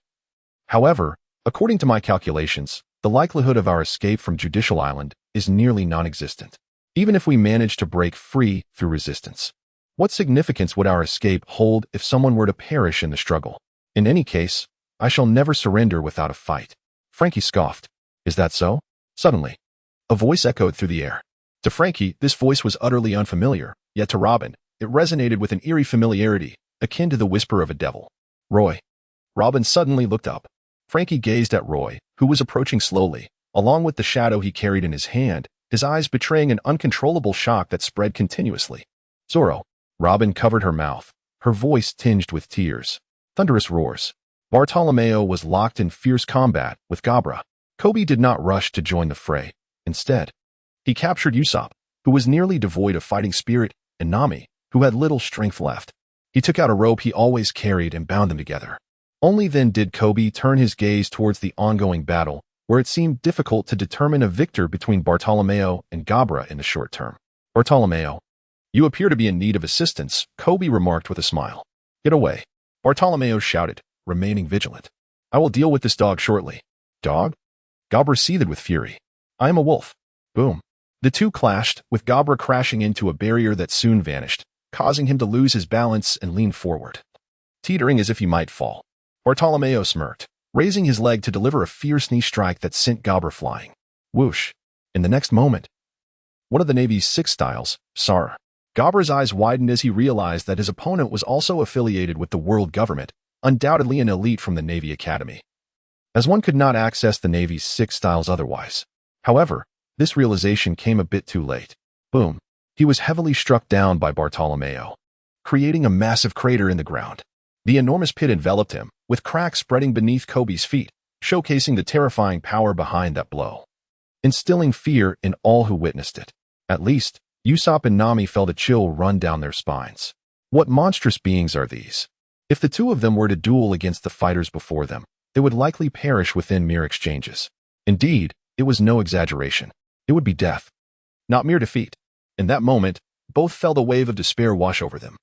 however, according to my calculations, the likelihood of our escape from Judicial Island is nearly non-existent, even if we manage to break free through resistance. What significance would our escape hold if someone were to perish in the struggle? In any case, I shall never surrender without a fight. Frankie scoffed. Is that so? Suddenly, a voice echoed through the air. To Frankie, this voice was utterly unfamiliar, yet to Robin, it resonated with an eerie familiarity, akin to the whisper of a devil. Roy. Robin suddenly looked up. Frankie gazed at Roy, who was approaching slowly, along with the shadow he carried in his hand, his eyes betraying an uncontrollable shock that spread continuously. Zorro. Robin covered her mouth, her voice tinged with tears. Thunderous roars. Bartolomeo was locked in fierce combat with Gabra. Kobe did not rush to join the fray. Instead, he captured Usopp, who was nearly devoid of fighting spirit, and Nami, who had little strength left. He took out a rope he always carried and bound them together. Only then did Kobe turn his gaze towards the ongoing battle, where it seemed difficult to determine a victor between Bartolomeo and Gabra in the short term. Bartolomeo. You appear to be in need of assistance, Kobe remarked with a smile. Get away. Bartolomeo shouted, remaining vigilant. I will deal with this dog shortly. Dog? Gabra seethed with fury. I am a wolf. Boom. The two clashed, with Gabra crashing into a barrier that soon vanished, causing him to lose his balance and lean forward, teetering as if he might fall. Bartolomeo smirked, raising his leg to deliver a fierce knee strike that sent Gabra flying. Whoosh. In the next moment, one of the Navy's 6 styles, Sar. Gabra's eyes widened as he realized that his opponent was also affiliated with the world government, undoubtedly an elite from the Navy Academy, as one could not access the Navy's 6 styles otherwise. However, this realization came a bit too late. Boom. He was heavily struck down by Bartolomeo, creating a massive crater in the ground. The enormous pit enveloped him, with cracks spreading beneath Kobe's feet, showcasing the terrifying power behind that blow, instilling fear in all who witnessed it. At least, Usopp and Nami felt a chill run down their spines. What monstrous beings are these? If the two of them were to duel against the fighters before them, they would likely perish within mere exchanges. Indeed, it was no exaggeration. It would be death, not mere defeat. In that moment, both felt a wave of despair wash over them.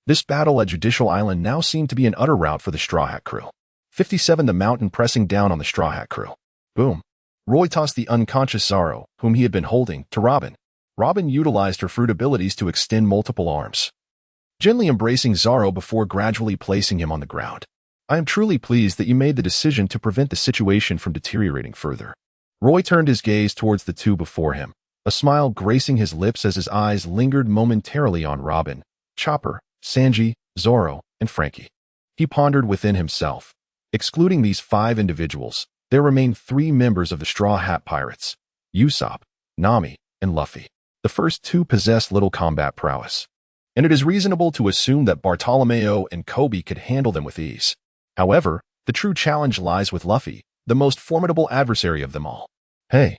This battle at Judicial Island now seemed to be an utter rout for the Straw Hat crew. 57 The mountain pressing down on the Straw Hat crew. Boom. Roy tossed the unconscious Zoro, whom he had been holding, to Robin. Robin utilized her fruit abilities to extend multiple arms, gently embracing Zoro before gradually placing him on the ground. I am truly pleased that you made the decision to prevent the situation from deteriorating further. Roy turned his gaze towards the two before him, a smile gracing his lips as his eyes lingered momentarily on Robin, Chopper, Sanji, Zoro, and Frankie. He pondered within himself. Excluding these 5 individuals, there remained 3 members of the Straw Hat Pirates, Usopp, Nami, and Luffy. The first 2 possessed little combat prowess, and it is reasonable to assume that Bartolomeo and Kobe could handle them with ease. However, the true challenge lies with Luffy, the most formidable adversary of them all. Hey,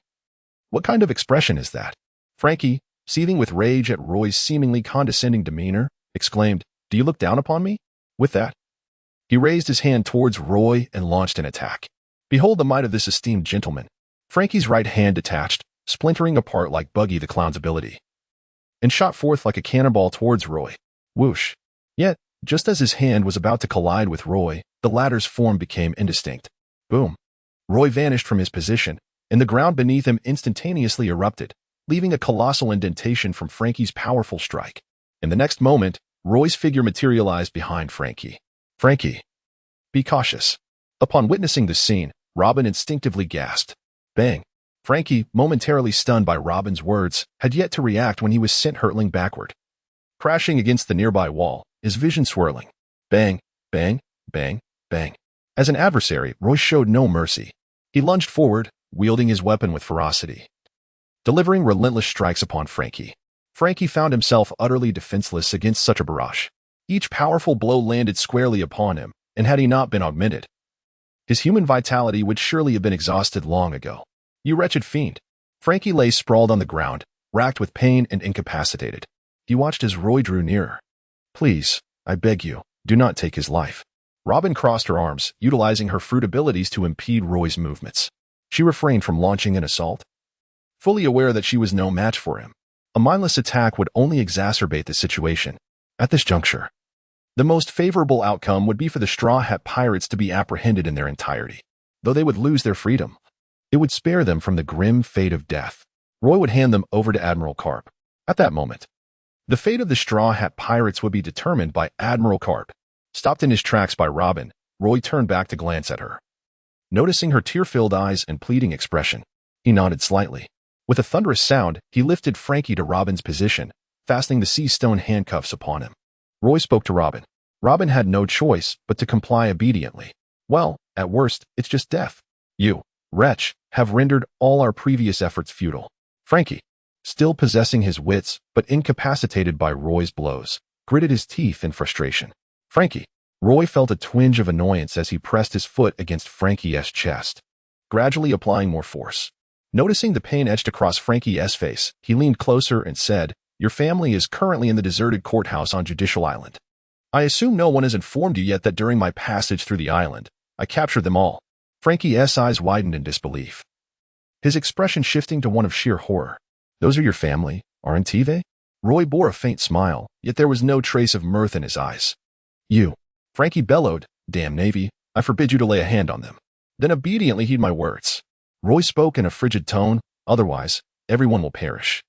what kind of expression is that? Frankie, seething with rage at Roy's seemingly condescending demeanor, exclaimed, Do you look down upon me? With that, he raised his hand towards Roy and launched an attack. Behold the might of this esteemed gentleman. Frankie's right hand detached, splintering apart like Buggy the Clown's ability, and shot forth like a cannonball towards Roy. Whoosh. Yet, just as his hand was about to collide with Roy, the latter's form became indistinct. Boom. Roy vanished from his position, and the ground beneath him instantaneously erupted, leaving a colossal indentation from Frankie's powerful strike. In the next moment, Roy's figure materialized behind Frankie. Frankie, be cautious. Upon witnessing this scene, Robin instinctively gasped. Bang. Frankie, momentarily stunned by Robin's words, had yet to react when he was sent hurtling backward, crashing against the nearby wall, his vision swirling. Bang, bang, bang, bang. As an adversary, Roy showed no mercy. He lunged forward, wielding his weapon with ferocity, delivering relentless strikes upon Frankie. Frankie found himself utterly defenseless against such a barrage. Each powerful blow landed squarely upon him, and had he not been augmented, his human vitality would surely have been exhausted long ago. You wretched fiend. Frankie lay sprawled on the ground, racked with pain and incapacitated. He watched as Roy drew nearer. Please, I beg you, do not take his life. Robin crossed her arms, utilizing her fruit abilities to impede Roy's movements. She refrained from launching an assault, fully aware that she was no match for him. A mindless attack would only exacerbate the situation. At this juncture, the most favorable outcome would be for the Straw Hat Pirates to be apprehended in their entirety, though they would lose their freedom. It would spare them from the grim fate of death. Roy would hand them over to Admiral Karp. At that moment, the fate of the Straw Hat Pirates would be determined by Admiral Karp. Stopped in his tracks by Robin, Roy turned back to glance at her. Noticing her tear-filled eyes and pleading expression, he nodded slightly. With a thunderous sound, he lifted Frankie to Robin's position, fastening the sea stone handcuffs upon him. Roy spoke to Robin. Robin had no choice but to comply obediently. Well, at worst, it's just death. You, wretch, have rendered all our previous efforts futile. Frankie, still possessing his wits but incapacitated by Roy's blows, gritted his teeth in frustration. Frankie. Roy felt a twinge of annoyance as he pressed his foot against Frankie's chest, gradually applying more force. Noticing the pain etched across Frankie's face, he leaned closer and said, "Your family is currently in the deserted courthouse on Judicial Island. I assume no one has informed you yet that during my passage through the island, I captured them all." Frankie's eyes widened in disbelief, his expression shifting to one of sheer horror. "Those are your family, aren't they?" Roy bore a faint smile, yet there was no trace of mirth in his eyes. "You," Frankie bellowed, "damn Navy, I forbid you to lay a hand on them." Then obediently heed my words. Roy spoke in a frigid tone, "Otherwise, everyone will perish."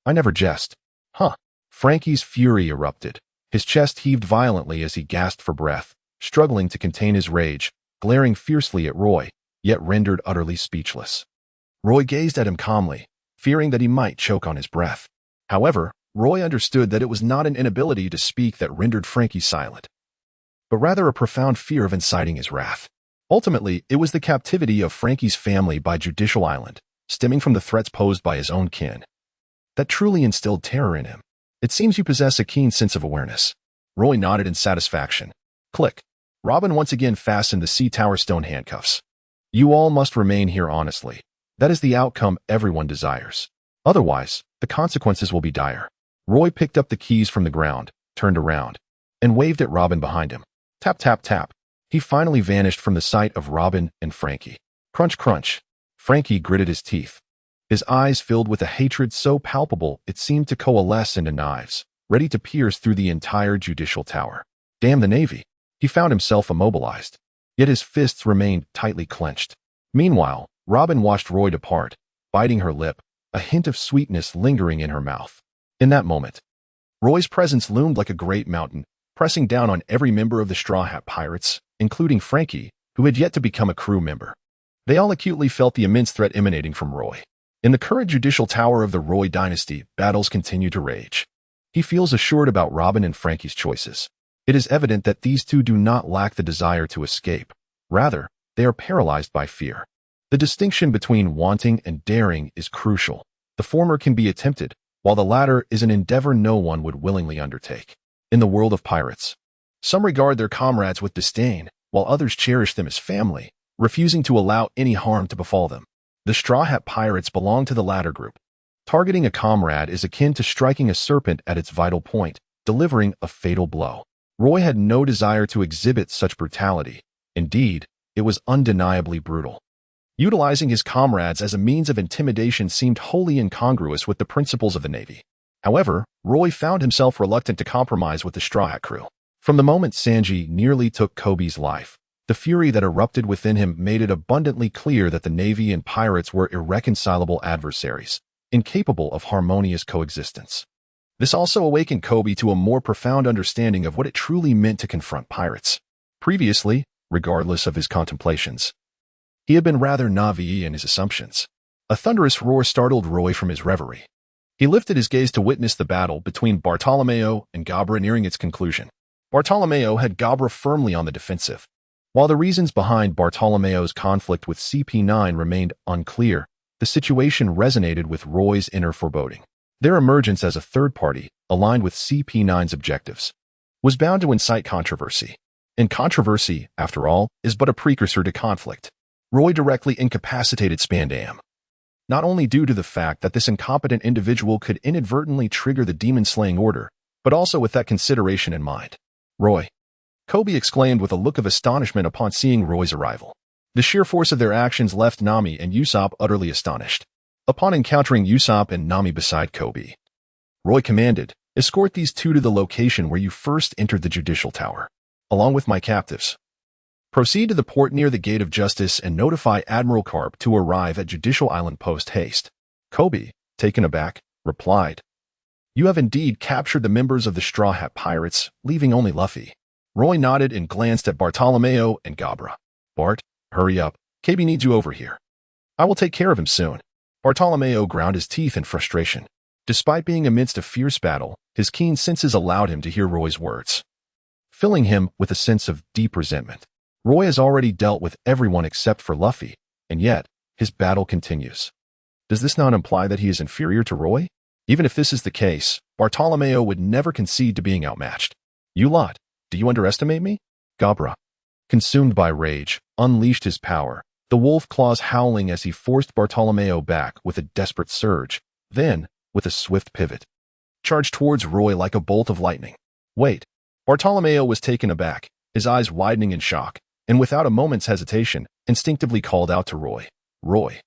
"I never jest." "Huh." Frankie's fury erupted. His chest heaved violently as he gasped for breath, struggling to contain his rage, glaring fiercely at Roy, yet rendered utterly speechless. Roy gazed at him calmly, fearing that he might choke on his breath. However, Roy understood that it was not an inability to speak that rendered Frankie silent, but rather a profound fear of inciting his wrath. Ultimately, it was the captivity of Frankie's family by Judicial Island, stemming from the threats posed by his own kin, that truly instilled terror in him. "It seems you possess a keen sense of awareness." Roy nodded in satisfaction. Click. Robin once again fastened the sea tower stone handcuffs. "You all must remain here honestly. That is the outcome everyone desires. Otherwise, the consequences will be dire." Roy picked up the keys from the ground, turned around, and waved at Robin behind him. Tap, tap, tap. He finally vanished from the sight of Robin and Frankie. Crunch, crunch. Frankie gritted his teeth, his eyes filled with a hatred so palpable it seemed to coalesce into knives, ready to pierce through the entire judicial tower. Damn the Navy. He found himself immobilized, yet his fists remained tightly clenched. Meanwhile, Robin watched Roy depart, biting her lip, a hint of sweetness lingering in her mouth. In that moment, Roy's presence loomed like a great mountain, pressing down on every member of the Straw Hat Pirates, including Frankie, who had yet to become a crew member. They all acutely felt the immense threat emanating from Roy. In the current judicial tower of the Roy dynasty, battles continue to rage. He feels assured about Robin and Frankie's choices. It is evident that these two do not lack the desire to escape. Rather, they are paralyzed by fear. The distinction between wanting and daring is crucial. The former can be attempted, while the latter is an endeavor no one would willingly undertake. In the world of pirates, some regard their comrades with disdain, while others cherish them as family, refusing to allow any harm to befall them. The Straw Hat Pirates belong to the latter group. Targeting a comrade is akin to striking a serpent at its vital point, delivering a fatal blow. Roy had no desire to exhibit such brutality. Indeed, it was undeniably brutal. Utilizing his comrades as a means of intimidation seemed wholly incongruous with the principles of the Navy. However, Roy found himself reluctant to compromise with the Straw Hat crew. From the moment Sanji nearly took Kobe's life, the fury that erupted within him made it abundantly clear that the Navy and pirates were irreconcilable adversaries, incapable of harmonious coexistence. This also awakened Kobe to a more profound understanding of what it truly meant to confront pirates. Previously, regardless of his contemplations, he had been rather naive in his assumptions. A thunderous roar startled Roy from his reverie. He lifted his gaze to witness the battle between Bartolomeo and Gabra nearing its conclusion. Bartolomeo had Gabra firmly on the defensive. While the reasons behind Bartolomeo's conflict with CP9 remained unclear, the situation resonated with Roy's inner foreboding. Their emergence as a third party, aligned with CP9's objectives, was bound to incite controversy. And controversy, after all, is but a precursor to conflict. Roy directly incapacitated Spandam, not only due to the fact that this incompetent individual could inadvertently trigger the demon-slaying order, but also with that consideration in mind. "Roy," Kobe exclaimed with a look of astonishment upon seeing Roy's arrival. The sheer force of their actions left Nami and Usopp utterly astonished. Upon encountering Usopp and Nami beside Kobe, Roy commanded, "Escort these two to the location where you first entered the judicial tower, along with my captives." Proceed to the port near the Gate of Justice and notify Admiral Karp to arrive at Judicial Island post haste. Kobe, taken aback, replied, "You have indeed captured the members of the Straw Hat Pirates, leaving only Luffy." Roy nodded and glanced at Bartolomeo and Gabra. "Bart, hurry up. KB needs you over here." "I will take care of him soon." Bartolomeo ground his teeth in frustration. Despite being amidst a fierce battle, his keen senses allowed him to hear Roy's words, filling him with a sense of deep resentment. Roy has already dealt with everyone except for Luffy, and yet his battle continues. Does this not imply that he is inferior to Roy? Even if this is the case, Bartolomeo would never concede to being outmatched. "You lot, do you underestimate me?" Gabra, consumed by rage, unleashed his power, the wolf claws howling as he forced Bartolomeo back with a desperate surge, then, with a swift pivot, charged towards Roy like a bolt of lightning. "Wait." Bartolomeo was taken aback, his eyes widening in shock, and without a moment's hesitation, instinctively called out to Roy, "Roy,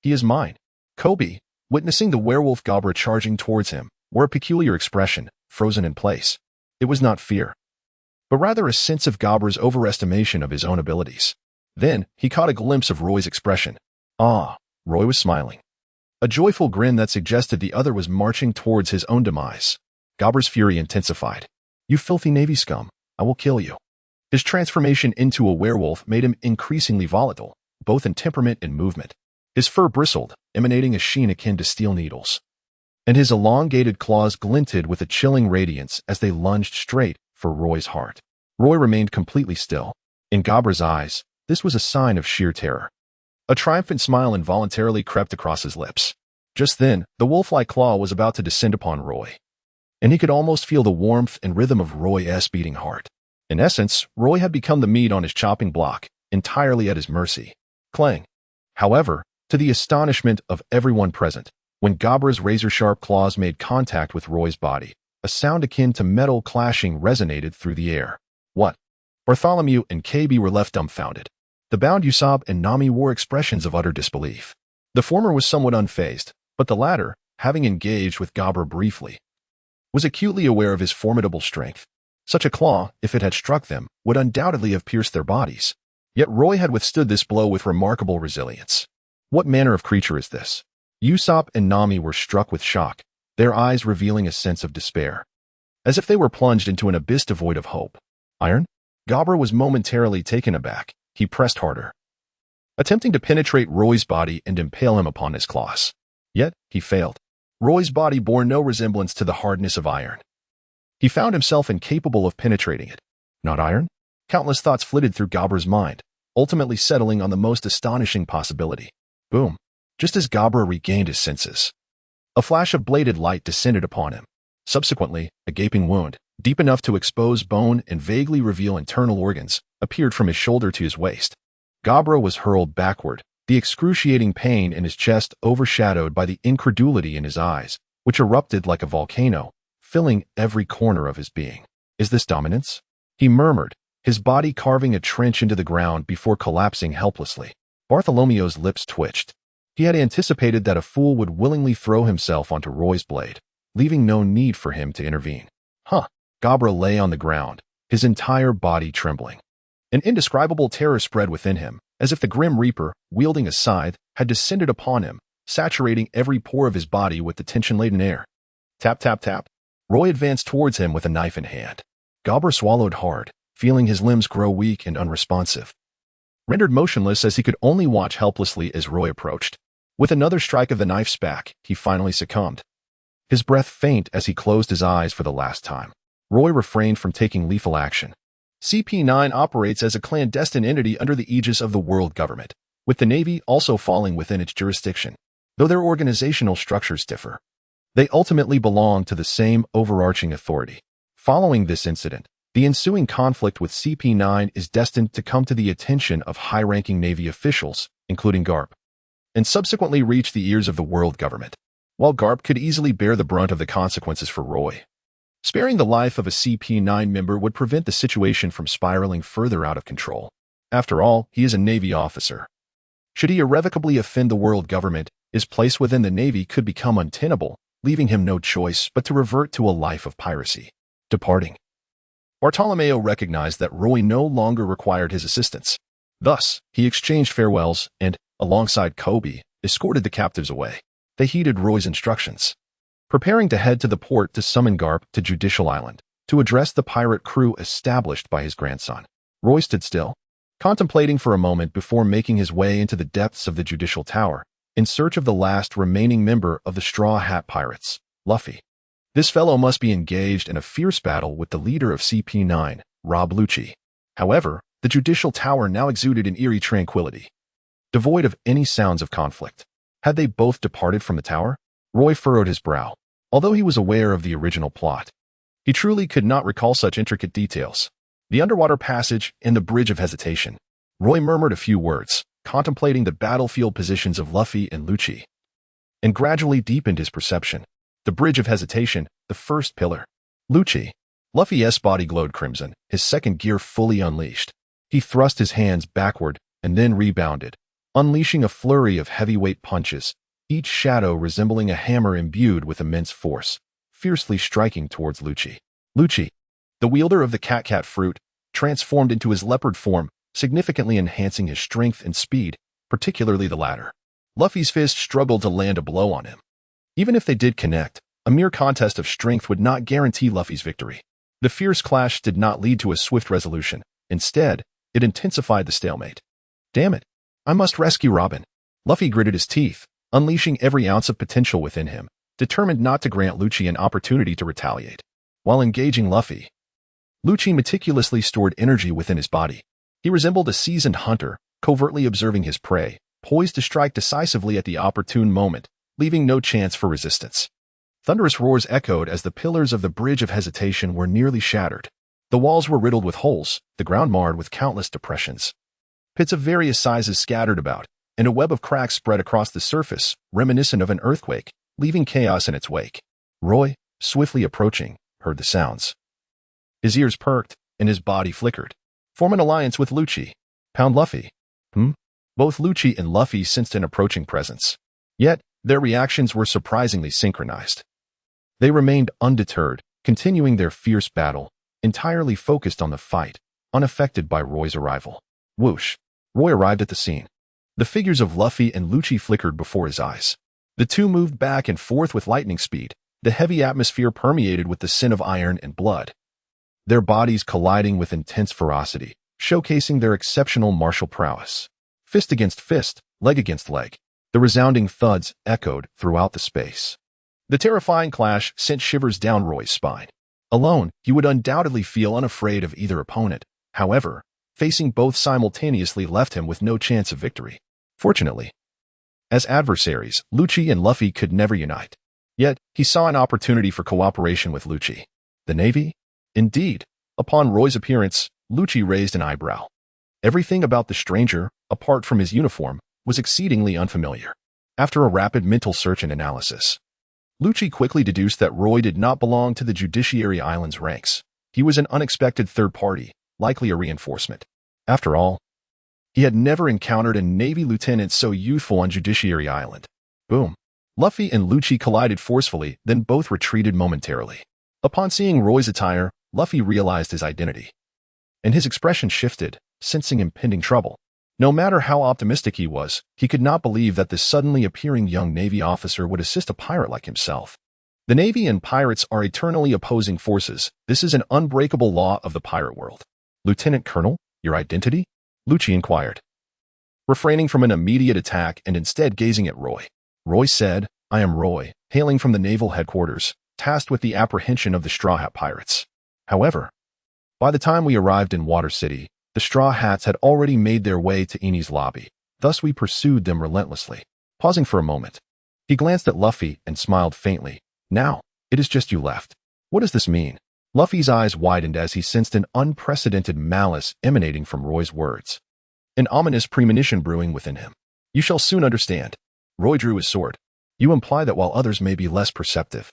he is mine." Kobe, witnessing the werewolf Gabra charging towards him, wore a peculiar expression, frozen in place. It was not fear, but rather a sense of Gabra's overestimation of his own abilities. Then, he caught a glimpse of Roy's expression. Ah, Roy was smiling. A joyful grin that suggested the other was marching towards his own demise. Gabra's fury intensified. "You filthy Navy scum, I will kill you." His transformation into a werewolf made him increasingly volatile, both in temperament and movement. His fur bristled, emanating a sheen akin to steel needles, and his elongated claws glinted with a chilling radiance as they lunged straight for Roy's heart. Roy remained completely still. In Gabra's eyes, this was a sign of sheer terror. A triumphant smile involuntarily crept across his lips. Just then, the wolf-like claw was about to descend upon Roy, and he could almost feel the warmth and rhythm of Roy's beating heart. In essence, Roy had become the meat on his chopping block, entirely at his mercy. Clang. However, to the astonishment of everyone present, when Gabra's razor-sharp claws made contact with Roy's body, a sound akin to metal clashing resonated through the air. "What?" Bartholomew and KB were left dumbfounded. The bound Usopp and Nami wore expressions of utter disbelief. The former was somewhat unfazed, but the latter, having engaged with Gabra briefly, was acutely aware of his formidable strength. Such a claw, if it had struck them, would undoubtedly have pierced their bodies. Yet Roy had withstood this blow with remarkable resilience. What manner of creature is this? Usopp and Nami were struck with shock, their eyes revealing a sense of despair, as if they were plunged into an abyss devoid of hope. Iron? Gabra was momentarily taken aback. He pressed harder, attempting to penetrate Roy's body and impale him upon his claws. Yet, he failed. Roy's body bore no resemblance to the hardness of iron. He found himself incapable of penetrating it. Not iron? Countless thoughts flitted through Gabra's mind, ultimately settling on the most astonishing possibility. Boom. Just as Gabra regained his senses, a flash of bladed light descended upon him. Subsequently, a gaping wound, deep enough to expose bone and vaguely reveal internal organs, appeared from his shoulder to his waist. Gabra was hurled backward, the excruciating pain in his chest overshadowed by the incredulity in his eyes, which erupted like a volcano, filling every corner of his being. "Is this dominance?" he murmured, his body carving a trench into the ground before collapsing helplessly. Bartholomeo's lips twitched. He had anticipated that a fool would willingly throw himself onto Roy's blade, leaving no need for him to intervene. Gabra lay on the ground, his entire body trembling. An indescribable terror spread within him, as if the Grim Reaper, wielding a scythe, had descended upon him, saturating every pore of his body with the tension-laden air. Tap, tap, tap. Roy advanced towards him with a knife in hand. Gabra swallowed hard, feeling his limbs grow weak and unresponsive, rendered motionless as he could only watch helplessly as Roy approached. With another strike of the knife's back, he finally succumbed, his breath faint as he closed his eyes for the last time. Roy refrained from taking lethal action. CP9 operates as a clandestine entity under the aegis of the world government, with the Navy also falling within its jurisdiction. Though their organizational structures differ, they ultimately belong to the same overarching authority. Following this incident, the ensuing conflict with CP9 is destined to come to the attention of high-ranking Navy officials, including Garp, and subsequently reach the ears of the world government. While Garp could easily bear the brunt of the consequences for Roy, sparing the life of a CP9 member would prevent the situation from spiraling further out of control. After all, he is a Navy officer. Should he irrevocably offend the world government, his place within the Navy could become untenable, leaving him no choice but to revert to a life of piracy. Departing Bartolomeo recognized that Roy no longer required his assistance. Thus, he exchanged farewells and, alongside Kobe, escorted the captives away. They heeded Roy's instructions, preparing to head to the port to summon Garp to Judicial Island to address the pirate crew established by his grandson. Roy stood still, contemplating for a moment before making his way into the depths of the Judicial Tower in search of the last remaining member of the Straw Hat Pirates, Luffy. This fellow must be engaged in a fierce battle with the leader of CP9, Rob Lucci. However, the Judicial Tower now exuded an eerie tranquility, devoid of any sounds of conflict. Had they both departed from the tower? Roy furrowed his brow. Although he was aware of the original plot, he truly could not recall such intricate details. The underwater passage and the Bridge of Hesitation. Roy murmured a few words, contemplating the battlefield positions of Luffy and Lucci, and gradually deepened his perception. The Bridge of Hesitation, the first pillar. Lucci. Luffy's body glowed crimson, his second gear fully unleashed. He thrust his hands backward and then rebounded, unleashing a flurry of heavyweight punches, each shadow resembling a hammer imbued with immense force, fiercely striking towards Lucci. Lucci, the wielder of the cat fruit, transformed into his leopard form, significantly enhancing his strength and speed, particularly the latter. Luffy's fist struggled to land a blow on him. Even if they did connect, a mere contest of strength would not guarantee Luffy's victory. The fierce clash did not lead to a swift resolution. Instead, it intensified the stalemate. Damn it! I must rescue Robin. Luffy gritted his teeth, unleashing every ounce of potential within him, determined not to grant Lucci an opportunity to retaliate. While engaging Luffy, Lucci meticulously stored energy within his body. He resembled a seasoned hunter, covertly observing his prey, poised to strike decisively at the opportune moment, leaving no chance for resistance. Thunderous roars echoed as the pillars of the Bridge of Hesitation were nearly shattered. The walls were riddled with holes, the ground marred with countless depressions. Pits of various sizes scattered about, and a web of cracks spread across the surface, reminiscent of an earthquake, leaving chaos in its wake. Roy, swiftly approaching, heard the sounds. His ears perked, and his body flickered. Form an alliance with Lucci. Pound Luffy. Both Lucci and Luffy sensed an approaching presence. Yet, their reactions were surprisingly synchronized. They remained undeterred, continuing their fierce battle, entirely focused on the fight, unaffected by Roy's arrival. Whoosh! Roy arrived at the scene. The figures of Luffy and Lucci flickered before his eyes. The two moved back and forth with lightning speed, the heavy atmosphere permeated with the scent of iron and blood, their bodies colliding with intense ferocity, showcasing their exceptional martial prowess. Fist against fist, leg against leg. The resounding thuds echoed throughout the space. The terrifying clash sent shivers down Roy's spine. Alone, he would undoubtedly feel unafraid of either opponent. However, facing both simultaneously left him with no chance of victory. Fortunately, as adversaries, Lucci and Luffy could never unite. Yet, he saw an opportunity for cooperation with Lucci. The Navy? Indeed. Upon Roy's appearance, Lucci raised an eyebrow. Everything about the stranger, apart from his uniform, was exceedingly unfamiliar. After a rapid mental search and analysis, Lucci quickly deduced that Roy did not belong to the Judiciary Island's ranks. He was an unexpected third party, likely a reinforcement. After all, he had never encountered a Navy lieutenant so youthful on Judiciary Island. Boom. Luffy and Lucci collided forcefully, then both retreated momentarily. Upon seeing Roy's attire, Luffy realized his identity, and his expression shifted, sensing impending trouble. No matter how optimistic he was, he could not believe that this suddenly appearing young Navy officer would assist a pirate like himself. The Navy and pirates are eternally opposing forces. This is an unbreakable law of the pirate world. Lieutenant Colonel, your identity? Lucci inquired, refraining from an immediate attack and instead gazing at Roy. Roy said, I am Roy, hailing from the naval headquarters, tasked with the apprehension of the Straw Hat Pirates. However, by the time we arrived in Water City, the Straw Hats had already made their way to Eni's lobby. Thus we pursued them relentlessly. Pausing for a moment, he glanced at Luffy and smiled faintly. Now, it is just you left. What does this mean? Luffy's eyes widened as he sensed an unprecedented malice emanating from Roy's words. An ominous premonition brewing within him. You shall soon understand. Roy drew his sword. You imply that while others may be less perceptive.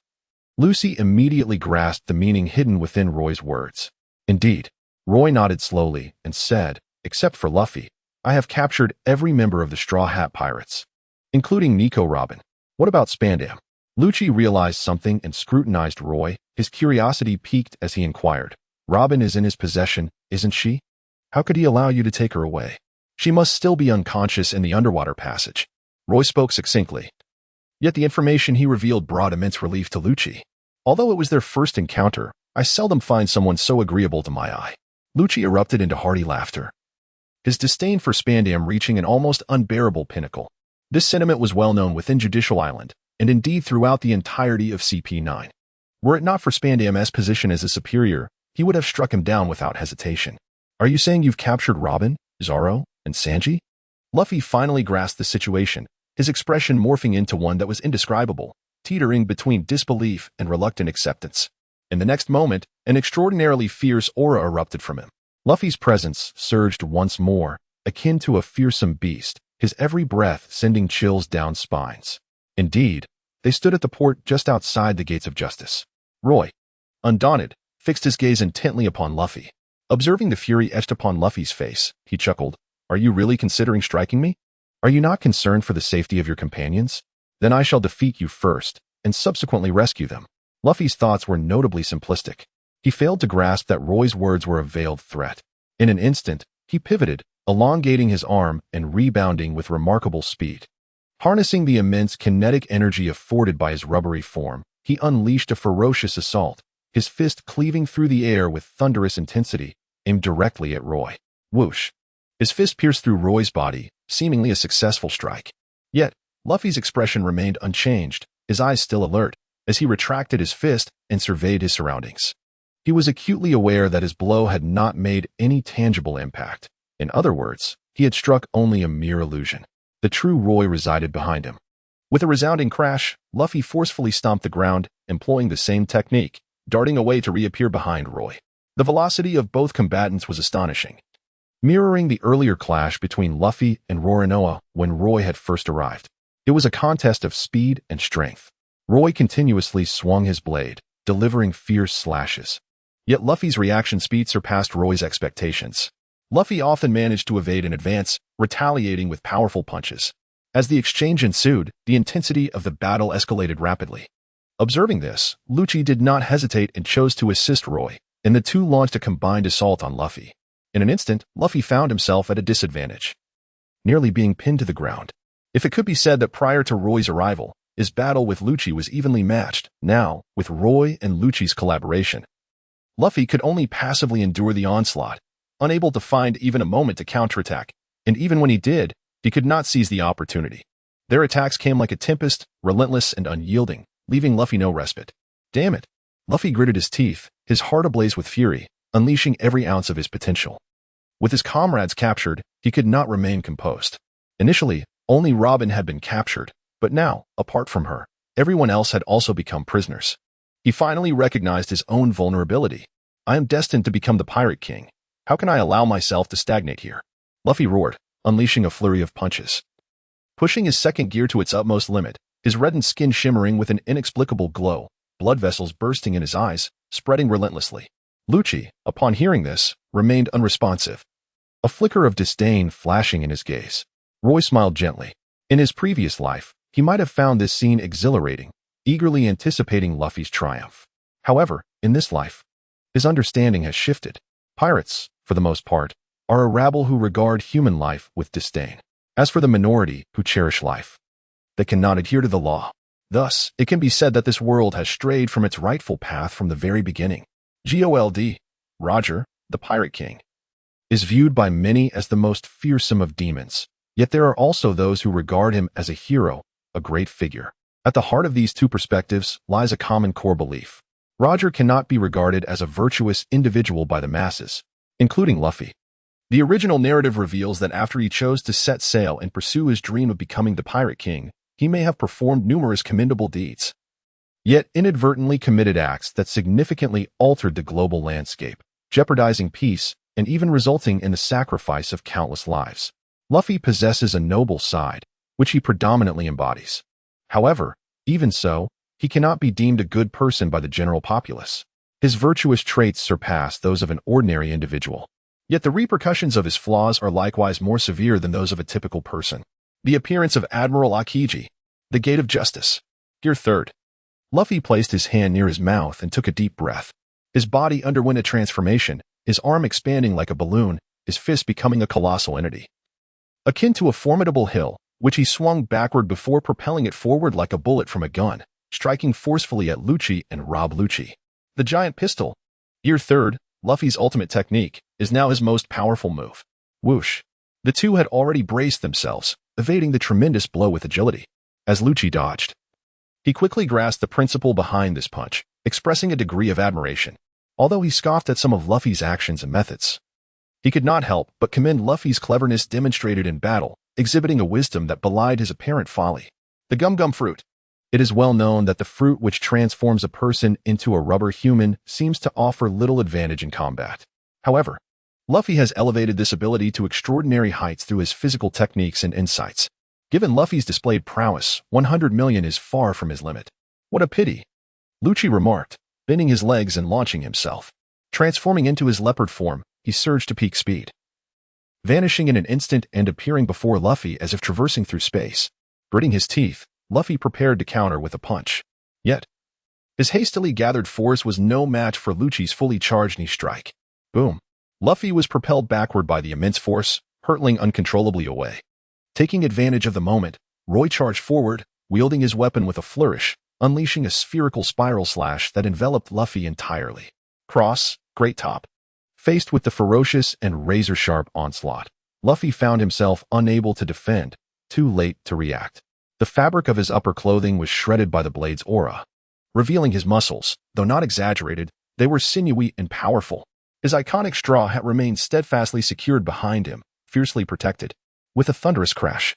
Lucy immediately grasped the meaning hidden within Roy's words. Indeed. Roy nodded slowly and said, except for Luffy, I have captured every member of the Straw Hat Pirates, including Nico Robin. What about Spandam? Lucci realized something and scrutinized Roy. His curiosity piqued as he inquired, Robin is in his possession, isn't she? How could he allow you to take her away? She must still be unconscious in the underwater passage. Roy spoke succinctly. Yet the information he revealed brought immense relief to Lucci. Although it was their first encounter, I seldom find someone so agreeable to my eye. Lucci erupted into hearty laughter, his disdain for Spandam reaching an almost unbearable pinnacle. This sentiment was well known within Judicial Island, and indeed throughout the entirety of CP9. Were it not for Spandam's position as a superior, he would have struck him down without hesitation. Are you saying you've captured Robin, Zoro, and Sanji? Luffy finally grasped the situation, his expression morphing into one that was indescribable, teetering between disbelief and reluctant acceptance. In the next moment, an extraordinarily fierce aura erupted from him. Luffy's presence surged once more, akin to a fearsome beast, his every breath sending chills down spines. Indeed, they stood at the port just outside the gates of justice. Roy, undaunted, fixed his gaze intently upon Luffy. Observing the fury etched upon Luffy's face, he chuckled. Are you really considering striking me? Are you not concerned for the safety of your companions? Then I shall defeat you first, and subsequently rescue them. Luffy's thoughts were notably simplistic. He failed to grasp that Roy's words were a veiled threat. In an instant, he pivoted, elongating his arm and rebounding with remarkable speed. Harnessing the immense kinetic energy afforded by his rubbery form, he unleashed a ferocious assault, his fist cleaving through the air with thunderous intensity, aimed directly at Roy. Whoosh! His fist pierced through Roy's body, seemingly a successful strike. Yet, Luffy's expression remained unchanged, his eyes still alert, as he retracted his fist and surveyed his surroundings. He was acutely aware that his blow had not made any tangible impact. In other words, he had struck only a mere illusion. The true Roy resided behind him. With a resounding crash, Luffy forcefully stomped the ground, employing the same technique, darting away to reappear behind Roy. The velocity of both combatants was astonishing, mirroring the earlier clash between Luffy and Roronoa when Roy had first arrived. It was a contest of speed and strength. Roy continuously swung his blade, delivering fierce slashes. Yet Luffy's reaction speed surpassed Roy's expectations. Luffy often managed to evade and advance, retaliating with powerful punches. As the exchange ensued, the intensity of the battle escalated rapidly. Observing this, Lucci did not hesitate and chose to assist Roy, and the two launched a combined assault on Luffy. In an instant, Luffy found himself at a disadvantage, nearly being pinned to the ground. If it could be said that prior to Roy's arrival, his battle with Lucci was evenly matched, now, with Roy and Lucci's collaboration, Luffy could only passively endure the onslaught, unable to find even a moment to counterattack, and even when he did, he could not seize the opportunity. Their attacks came like a tempest, relentless and unyielding, leaving Luffy no respite. Damn it! Luffy gritted his teeth, his heart ablaze with fury, unleashing every ounce of his potential. With his comrades captured, he could not remain composed. Initially, only Robin had been captured, but now, apart from her, everyone else had also become prisoners. He finally recognized his own vulnerability. I am destined to become the Pirate King. How can I allow myself to stagnate here? Luffy roared, unleashing a flurry of punches. Pushing his second gear to its utmost limit, his reddened skin shimmering with an inexplicable glow, blood vessels bursting in his eyes, spreading relentlessly. Lucci, upon hearing this, remained unresponsive, a flicker of disdain flashing in his gaze. Roy smiled gently. In his previous life, he might have found this scene exhilarating, eagerly anticipating Luffy's triumph. However, in this life, his understanding has shifted. Pirates, for the most part, are a rabble who regard human life with disdain. As for the minority who cherish life, they cannot adhere to the law. Thus, it can be said that this world has strayed from its rightful path from the very beginning. Gold, Roger, the Pirate King, is viewed by many as the most fearsome of demons, yet there are also those who regard him as a hero, a great figure. At the heart of these two perspectives lies a common core belief. Roger cannot be regarded as a virtuous individual by the masses, including Luffy. The original narrative reveals that after he chose to set sail and pursue his dream of becoming the Pirate King, he may have performed numerous commendable deeds, yet inadvertently committed acts that significantly altered the global landscape, jeopardizing peace and even resulting in the sacrifice of countless lives. Luffy possesses a noble side, which he predominantly embodies. However, even so, he cannot be deemed a good person by the general populace. His virtuous traits surpass those of an ordinary individual. Yet the repercussions of his flaws are likewise more severe than those of a typical person. The appearance of Admiral Akiji, the Gate of Justice. Gear 3rd. Luffy placed his hand near his mouth and took a deep breath. His body underwent a transformation, his arm expanding like a balloon, his fist becoming a colossal entity. Akin to a formidable hill, which he swung backward before propelling it forward like a bullet from a gun, striking forcefully at Lucci and Rob Lucci. The giant pistol, Year 3rd, Luffy's ultimate technique, is now his most powerful move. Whoosh. The two had already braced themselves, evading the tremendous blow with agility. As Lucci dodged, he quickly grasped the principle behind this punch, expressing a degree of admiration. Although he scoffed at some of Luffy's actions and methods, he could not help but commend Luffy's cleverness demonstrated in battle, exhibiting a wisdom that belied his apparent folly. The gum-gum fruit. It is well known that the fruit which transforms a person into a rubber human seems to offer little advantage in combat. However, Luffy has elevated this ability to extraordinary heights through his physical techniques and insights. Given Luffy's displayed prowess, 100 million is far from his limit. What a pity, Lucci remarked, bending his legs and launching himself. Transforming into his leopard form, he surged to peak speed, vanishing in an instant and appearing before Luffy as if traversing through space. Gritting his teeth, Luffy prepared to counter with a punch. Yet, his hastily gathered force was no match for Lucci's fully charged knee strike. Boom. Luffy was propelled backward by the immense force, hurtling uncontrollably away. Taking advantage of the moment, Roy charged forward, wielding his weapon with a flourish, unleashing a spherical spiral slash that enveloped Luffy entirely. Cross, Great Top. Faced with the ferocious and razor-sharp onslaught, Luffy found himself unable to defend, too late to react. The fabric of his upper clothing was shredded by the blade's aura, revealing his muscles. Though not exaggerated, they were sinewy and powerful. His iconic straw hat remained steadfastly secured behind him, fiercely protected. With a thunderous crash,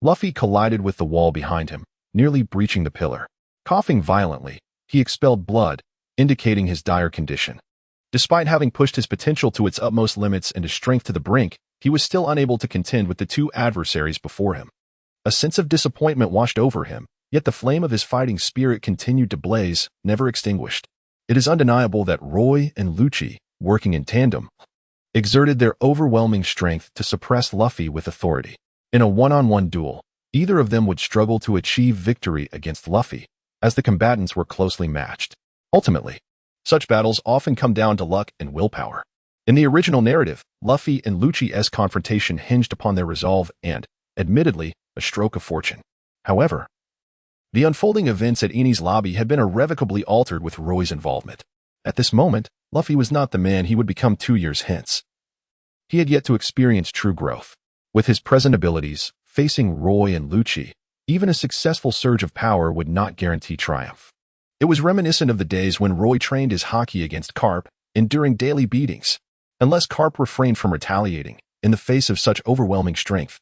Luffy collided with the wall behind him, nearly breaching the pillar. Coughing violently, he expelled blood, indicating his dire condition. Despite having pushed his potential to its utmost limits and his strength to the brink, he was still unable to contend with the two adversaries before him. A sense of disappointment washed over him, yet the flame of his fighting spirit continued to blaze, never extinguished. It is undeniable that Roy and Lucci, working in tandem, exerted their overwhelming strength to suppress Luffy with authority. In a one-on-one duel, either of them would struggle to achieve victory against Luffy, as the combatants were closely matched. Ultimately, such battles often come down to luck and willpower. In the original narrative, Luffy and Lucci's confrontation hinged upon their resolve and, admittedly, a stroke of fortune. However, the unfolding events at Enies Lobby had been irrevocably altered with Roy's involvement. At this moment, Luffy was not the man he would become 2 years hence. He had yet to experience true growth. With his present abilities, facing Roy and Lucci, even a successful surge of power would not guarantee triumph. It was reminiscent of the days when Roy trained his haki against Carp, enduring daily beatings. Unless Carp refrained from retaliating, in the face of such overwhelming strength,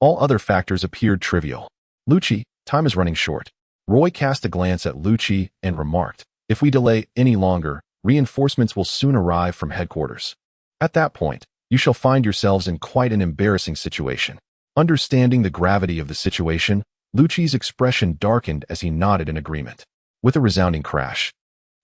all other factors appeared trivial. Lucci, time is running short. Roy cast a glance at Lucci and remarked, if we delay any longer, reinforcements will soon arrive from headquarters. At that point, you shall find yourselves in quite an embarrassing situation. Understanding the gravity of the situation, Lucci's expression darkened as he nodded in agreement. With a resounding crash,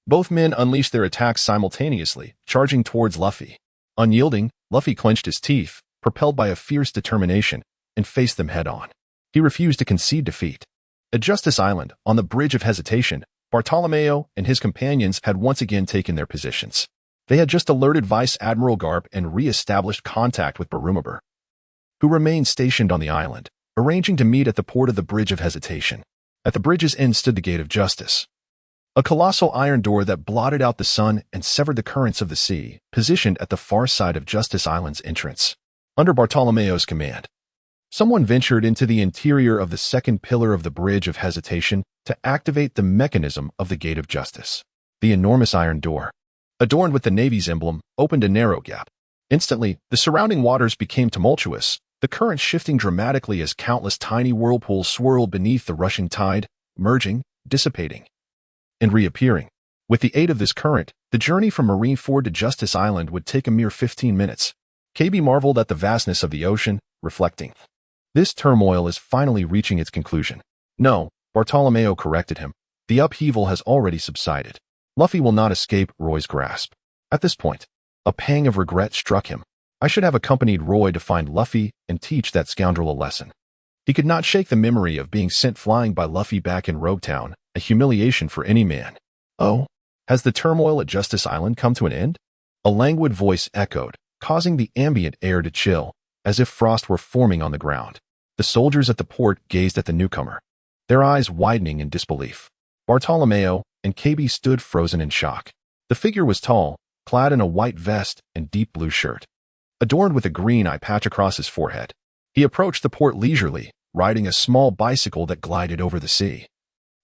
both men unleashed their attacks simultaneously, charging towards Luffy. Unyielding, Luffy clenched his teeth, propelled by a fierce determination, and faced them head-on. He refused to concede defeat. At Justice Island, on the Bridge of Hesitation, Bartolomeo and his companions had once again taken their positions. They had just alerted Vice Admiral Garp and re-established contact with Barumabur, who remained stationed on the island, arranging to meet at the port of the Bridge of Hesitation. At the bridge's end stood the Gate of Justice, a colossal iron door that blotted out the sun and severed the currents of the sea, positioned at the far side of Justice Island's entrance. Under Bartolomeo's command, someone ventured into the interior of the second pillar of the Bridge of Hesitation to activate the mechanism of the Gate of Justice. The enormous iron door, adorned with the Navy's emblem, opened a narrow gap. Instantly, the surrounding waters became tumultuous, the current shifting dramatically as countless tiny whirlpools swirled beneath the rushing tide, merging, dissipating, and reappearing. With the aid of this current, the journey from Marineford to Justice Island would take a mere 15 minutes. KB marveled at the vastness of the ocean, reflecting, this turmoil is finally reaching its conclusion. No, Bartolomeo corrected him. The upheaval has already subsided. Luffy will not escape Roy's grasp. At this point, a pang of regret struck him. I should have accompanied Roy to find Luffy and teach that scoundrel a lesson. He could not shake the memory of being sent flying by Luffy back in Rog Town, a humiliation for any man. Oh, Has the turmoil at Justice Island come to an end? A languid voice echoed, causing the ambient air to chill, as if frost were forming on the ground. The soldiers at the port gazed at the newcomer, their eyes widening in disbelief. Bartolomeo and KB stood frozen in shock. The figure was tall, clad in a white vest and deep blue shirt, adorned with a green eye patch across his forehead. He approached the port leisurely, riding a small bicycle that glided over the sea,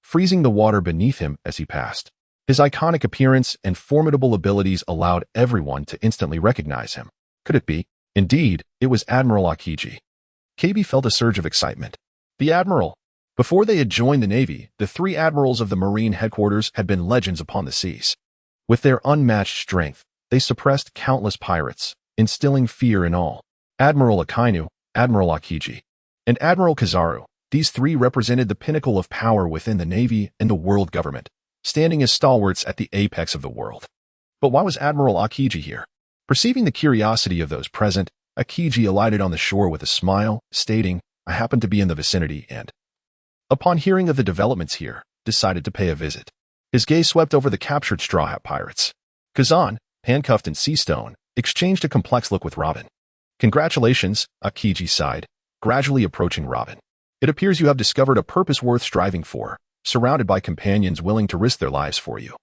freezing the water beneath him as he passed. His iconic appearance and formidable abilities allowed everyone to instantly recognize him. Could it be? Indeed, it was Admiral Akiji. KB felt a surge of excitement. The Admiral! Before they had joined the Navy, the three admirals of the Marine headquarters had been legends upon the seas. With their unmatched strength, they suppressed countless pirates, instilling fear in all. Admiral Akainu, Admiral Akiji, and Admiral Kizaru, these three represented the pinnacle of power within the Navy and the world government, standing as stalwarts at the apex of the world. But why was Admiral Akiji here? Perceiving the curiosity of those present, Akiji alighted on the shore with a smile, stating, "I happen to be in the vicinity and," upon hearing of the developments here, decided to pay a visit. His gaze swept over the captured Straw Hat pirates. Kazan, handcuffed in sea stone, exchanged a complex look with Robin. "Congratulations," Akiji sighed, gradually approaching Robin. "It appears you have discovered a purpose worth striving for, surrounded by companions willing to risk their lives for you,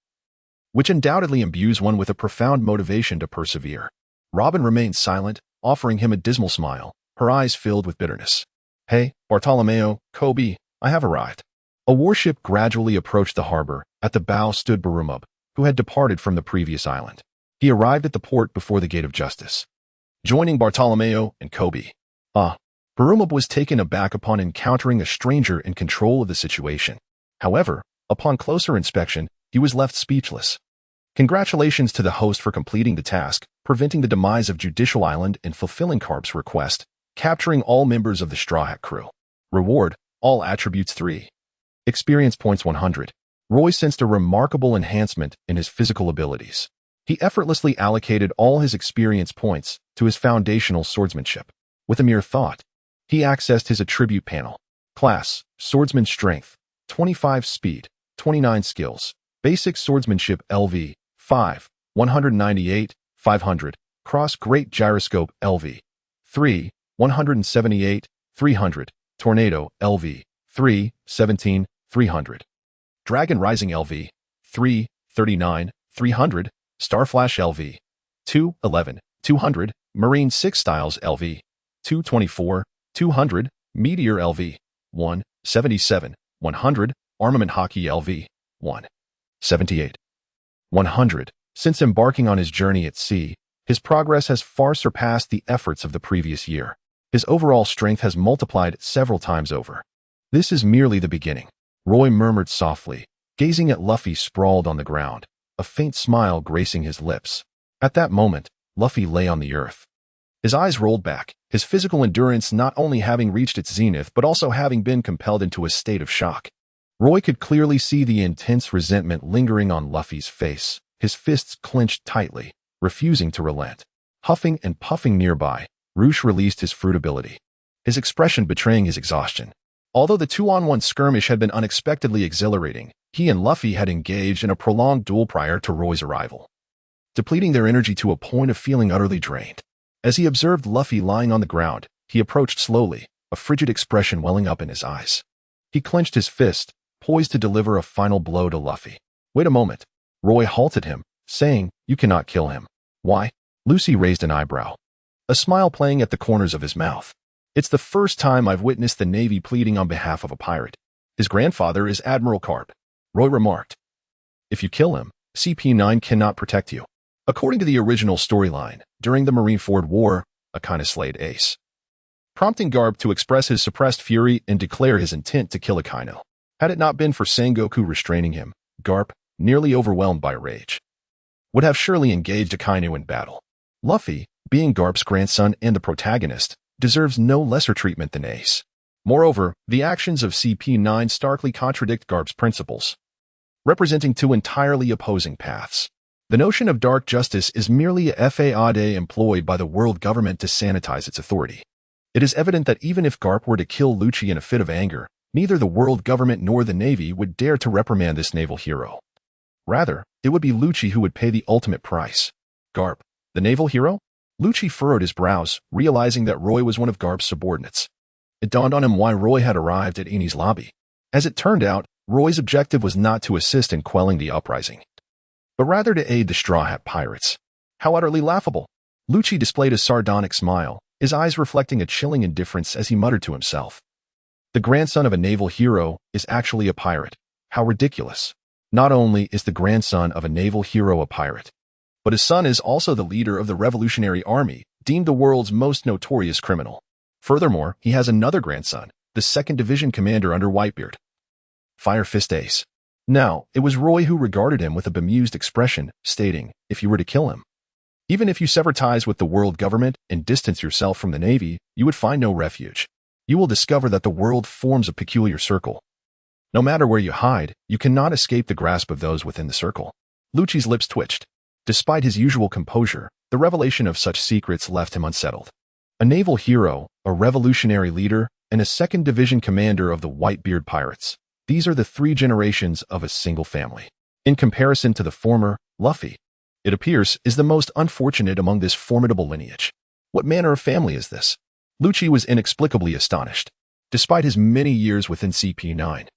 which undoubtedly imbues one with a profound motivation to persevere." Robin remained silent, offering him a dismal smile, her eyes filled with bitterness. "Hey, Bartolomeo, Kobe, I have arrived." A warship gradually approached the harbor. At the bow stood Barumub, who had departed from the previous island. He arrived at the port before the Gate of Justice, joining Bartolomeo and Kobe. Barumub was taken aback upon encountering a stranger in control of the situation. However, upon closer inspection, he was left speechless. Congratulations to the host for completing the task, preventing the demise of Judicial Island and fulfilling Karp's request, capturing all members of the Straw Hat crew. Reward, all attributes 3. Experience points 100. Roy sensed a remarkable enhancement in his physical abilities. He effortlessly allocated all his experience points to his foundational swordsmanship. With a mere thought, he accessed his attribute panel. Class, Swordsman Strength, 25 Speed, 29 Skills. Basic Swordsmanship LV, 5, 198, 500. Cross Great Gyroscope LV, 3, 178, 300. Tornado LV, 3, 17, 300. Dragon Rising LV, 3, 39, 300. Starflash LV, 2, 11, 200. Marine 6 Styles LV, 224, 200. Meteor LV, 1, 77, 100. Armament Hockey LV, 1, 78, 100. Since embarking on his journey at sea, his progress has far surpassed the efforts of the previous year. His overall strength has multiplied several times over. "This is merely the beginning," Roy murmured softly, gazing at Luffy sprawled on the ground, a faint smile gracing his lips. At that moment, Luffy lay on the earth. His eyes rolled back, his physical endurance not only having reached its zenith but also having been compelled into a state of shock. Roy could clearly see the intense resentment lingering on Luffy's face, his fists clenched tightly, refusing to relent. Huffing and puffing nearby, Roosh released his fruit ability, his expression betraying his exhaustion. Although the 2-on-1 skirmish had been unexpectedly exhilarating, he and Luffy had engaged in a prolonged duel prior to Roy's arrival, depleting their energy to a point of feeling utterly drained. As he observed Luffy lying on the ground, he approached slowly, a frigid expression welling up in his eyes. He clenched his fist, poised to deliver a final blow to Luffy. "Wait a moment." Roy halted him, saying, "You cannot kill him." "Why?" Lucy raised an eyebrow, a smile playing at the corners of his mouth. "It's the first time I've witnessed the Navy pleading on behalf of a pirate. His grandfather is Admiral Karp," Roy remarked. "If you kill him, CP9 cannot protect you." According to the original storyline, during the Marineford War, Akainu slayed Ace, prompting Garp to express his suppressed fury and declare his intent to kill Akainu. Had it not been for Sengoku restraining him, Garp, nearly overwhelmed by rage, would have surely engaged Akainu in battle. Luffy, being Garp's grandson and the protagonist, deserves no lesser treatment than Ace. Moreover, the actions of CP9 starkly contradict Garp's principles, representing two entirely opposing paths. The notion of dark justice is merely a fade employed by the world government to sanitize its authority. It is evident that even if Garp were to kill Lucci in a fit of anger, neither the world government nor the Navy would dare to reprimand this naval hero. Rather, it would be Lucci who would pay the ultimate price. Garp, the naval hero? Lucci furrowed his brows, realizing that Roy was one of Garp's subordinates. It dawned on him why Roy had arrived at Eni's lobby. As it turned out, Roy's objective was not to assist in quelling the uprising, but rather to aid the Straw Hat Pirates. How utterly laughable! Lucci displayed a sardonic smile, his eyes reflecting a chilling indifference as he muttered to himself. The grandson of a naval hero is actually a pirate. How ridiculous. Not only is the grandson of a naval hero a pirate, but his son is also the leader of the Revolutionary Army, deemed the world's most notorious criminal. Furthermore, he has another grandson, the 2nd Division commander under Whitebeard. Fire Fist Ace. Now, it was Roy who regarded him with a bemused expression, stating, if you were to kill him, even if you sever ties with the world government and distance yourself from the Navy, you would find no refuge. You will discover that the world forms a peculiar circle. No matter where you hide, you cannot escape the grasp of those within the circle. Lucci's lips twitched. Despite his usual composure, the revelation of such secrets left him unsettled. A naval hero, a revolutionary leader, and a 2nd Division commander of the Whitebeard Pirates. These are the 3 generations of a single family. In comparison to the former, Luffy, it appears, is the most unfortunate among this formidable lineage. What manner of family is this? Lucci was inexplicably astonished. Despite his many years within CP9,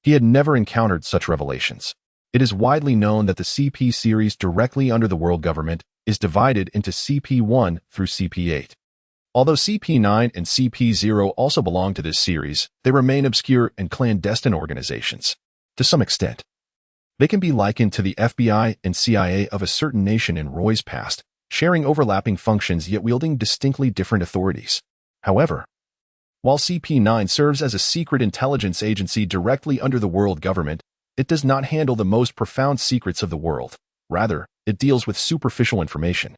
he had never encountered such revelations. It is widely known that the CP series directly under the world government is divided into CP1 through CP8. Although CP9 and CP0 also belong to this series, they remain obscure and clandestine organizations. To some extent, they can be likened to the FBI and CIA of a certain nation in Roy's past, sharing overlapping functions yet wielding distinctly different authorities. However, while CP9 serves as a secret intelligence agency directly under the world government, it does not handle the most profound secrets of the world. Rather, it deals with superficial information.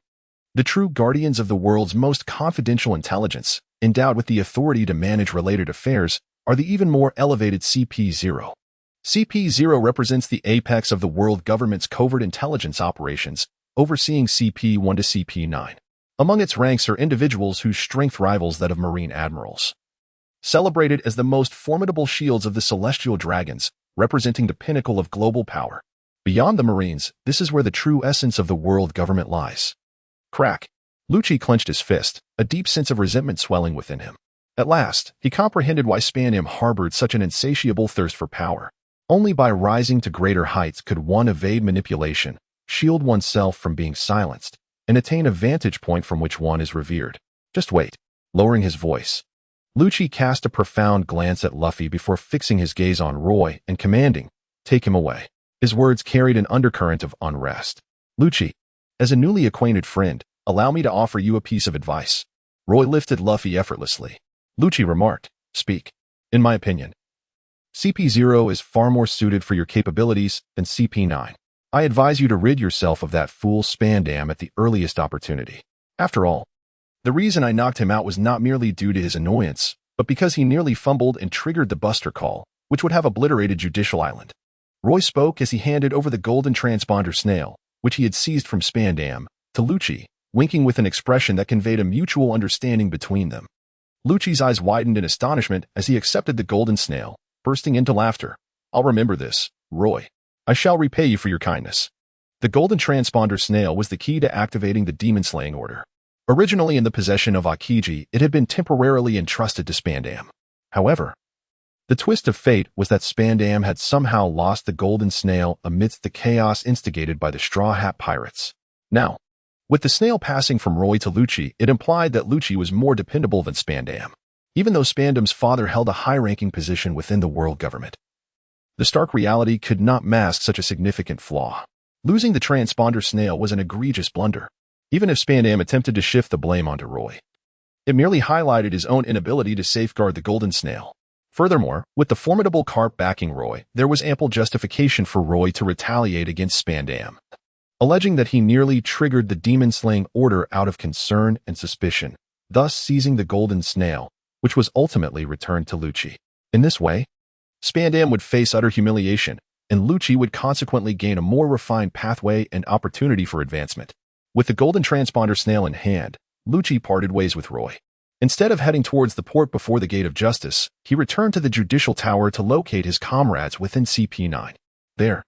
The true guardians of the world's most confidential intelligence, endowed with the authority to manage related affairs, are the even more elevated CP0. CP0 represents the apex of the world government's covert intelligence operations, overseeing CP1 to CP9. Among its ranks are individuals whose strength rivals that of Marine admirals. Celebrated as the most formidable shields of the celestial dragons, representing the pinnacle of global power. Beyond the Marines, this is where the true essence of the world government lies. Crack. Lucci clenched his fist, a deep sense of resentment swelling within him. At last, he comprehended why Spandam harbored such an insatiable thirst for power. Only by rising to greater heights could one evade manipulation, shield oneself from being silenced, and attain a vantage point from which one is revered. Just wait. Lowering his voice, Lucci cast a profound glance at Luffy before fixing his gaze on Roy and commanding, take him away. His words carried an undercurrent of unrest. Lucci, as a newly acquainted friend, allow me to offer you a piece of advice. Roy lifted Luffy effortlessly. Lucci remarked, speak. In my opinion, CP0 is far more suited for your capabilities than CP9. I advise you to rid yourself of that fool Spandam at the earliest opportunity. After all, the reason I knocked him out was not merely due to his annoyance, but because he nearly fumbled and triggered the Buster Call, which would have obliterated Judicial Island. Roy spoke as he handed over the golden transponder snail, which he had seized from Spandam, to Lucci, winking with an expression that conveyed a mutual understanding between them. Lucci's eyes widened in astonishment as he accepted the golden snail, bursting into laughter. I'll remember this, Roy. I shall repay you for your kindness. The golden transponder snail was the key to activating the demon-slaying order. Originally in the possession of Akiji, it had been temporarily entrusted to Spandam. However, the twist of fate was that Spandam had somehow lost the golden snail amidst the chaos instigated by the Straw Hat Pirates. Now, with the snail passing from Roy to Lucci, it implied that Lucci was more dependable than Spandam, even though Spandam's father held a high-ranking position within the world government. The stark reality could not mask such a significant flaw. Losing the transponder snail was an egregious blunder, even if Spandam attempted to shift the blame onto Roy. It merely highlighted his own inability to safeguard the golden snail. Furthermore, with the formidable carp backing Roy, there was ample justification for Roy to retaliate against Spandam, alleging that he nearly triggered the demon-slaying order out of concern and suspicion, thus seizing the golden snail, which was ultimately returned to Lucci. In this way, Spandam would face utter humiliation, and Lucci would consequently gain a more refined pathway and opportunity for advancement. With the golden transponder snail in hand, Lucci parted ways with Roy. Instead of heading towards the port before the Gate of Justice, he returned to the Judicial Tower to locate his comrades within CP9. There,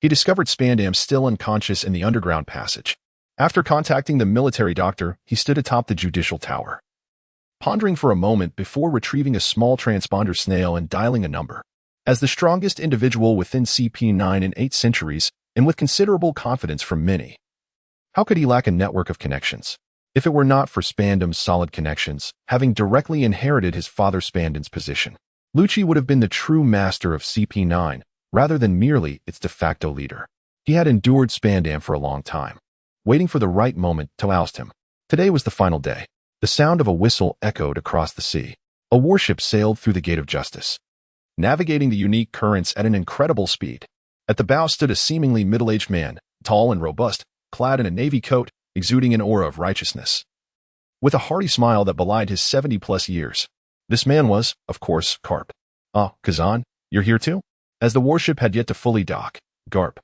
He discovered Spandam still unconscious in the underground passage. After contacting the military doctor, he stood atop the judicial tower, pondering for a moment before retrieving a small transponder snail and dialing a number. As the strongest individual within CP9 in 8 centuries, and with considerable confidence from many, how could he lack a network of connections? If it were not for Spandam's solid connections, having directly inherited his father Spandam's position, Lucci would have been the true master of CP9, rather than merely its de facto leader. He had endured Spandam for a long time, waiting for the right moment to oust him. Today was the final day. The sound of a whistle echoed across the sea. A warship sailed through the Gate of Justice, navigating the unique currents at an incredible speed. At the bow stood a seemingly middle-aged man, tall and robust, clad in a navy coat, exuding an aura of righteousness, with a hearty smile that belied his 70-plus years. This man was, of course, Garp. "Ah, Kazan, you're here too?" As the warship had yet to fully dock, Garp,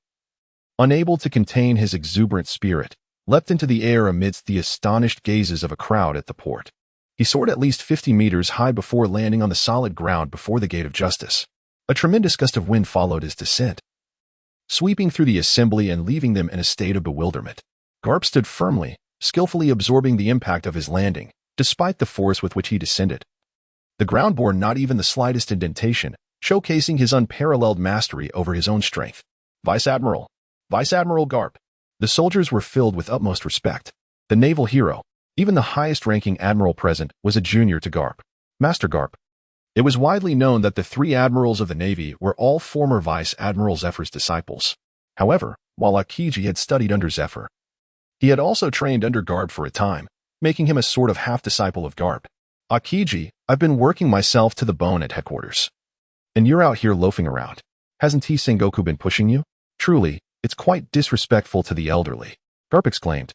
unable to contain his exuberant spirit, leapt into the air amidst the astonished gazes of a crowd at the port. He soared at least 50 meters high before landing on the solid ground before the Gate of Justice. A tremendous gust of wind followed his descent, sweeping through the assembly and leaving them in a state of bewilderment. Garp stood firmly, skillfully absorbing the impact of his landing, despite the force with which he descended. The ground bore not even the slightest indentation, showcasing his unparalleled mastery over his own strength. Vice Admiral Garp." The soldiers were filled with utmost respect. The naval hero, even the highest-ranking admiral present, was a junior to Garp. Master Garp. It was widely known that the 3 admirals of the Navy were all former Vice Admiral Zephyr's disciples. However, while Akiji had studied under Zephyr, he had also trained under Garp for a time, making him a sort of half-disciple of Garp. "Akiji, I've been working myself to the bone at headquarters. And you're out here loafing around. Hasn't Sengoku been pushing you? Truly, it's quite disrespectful to the elderly," Garp exclaimed,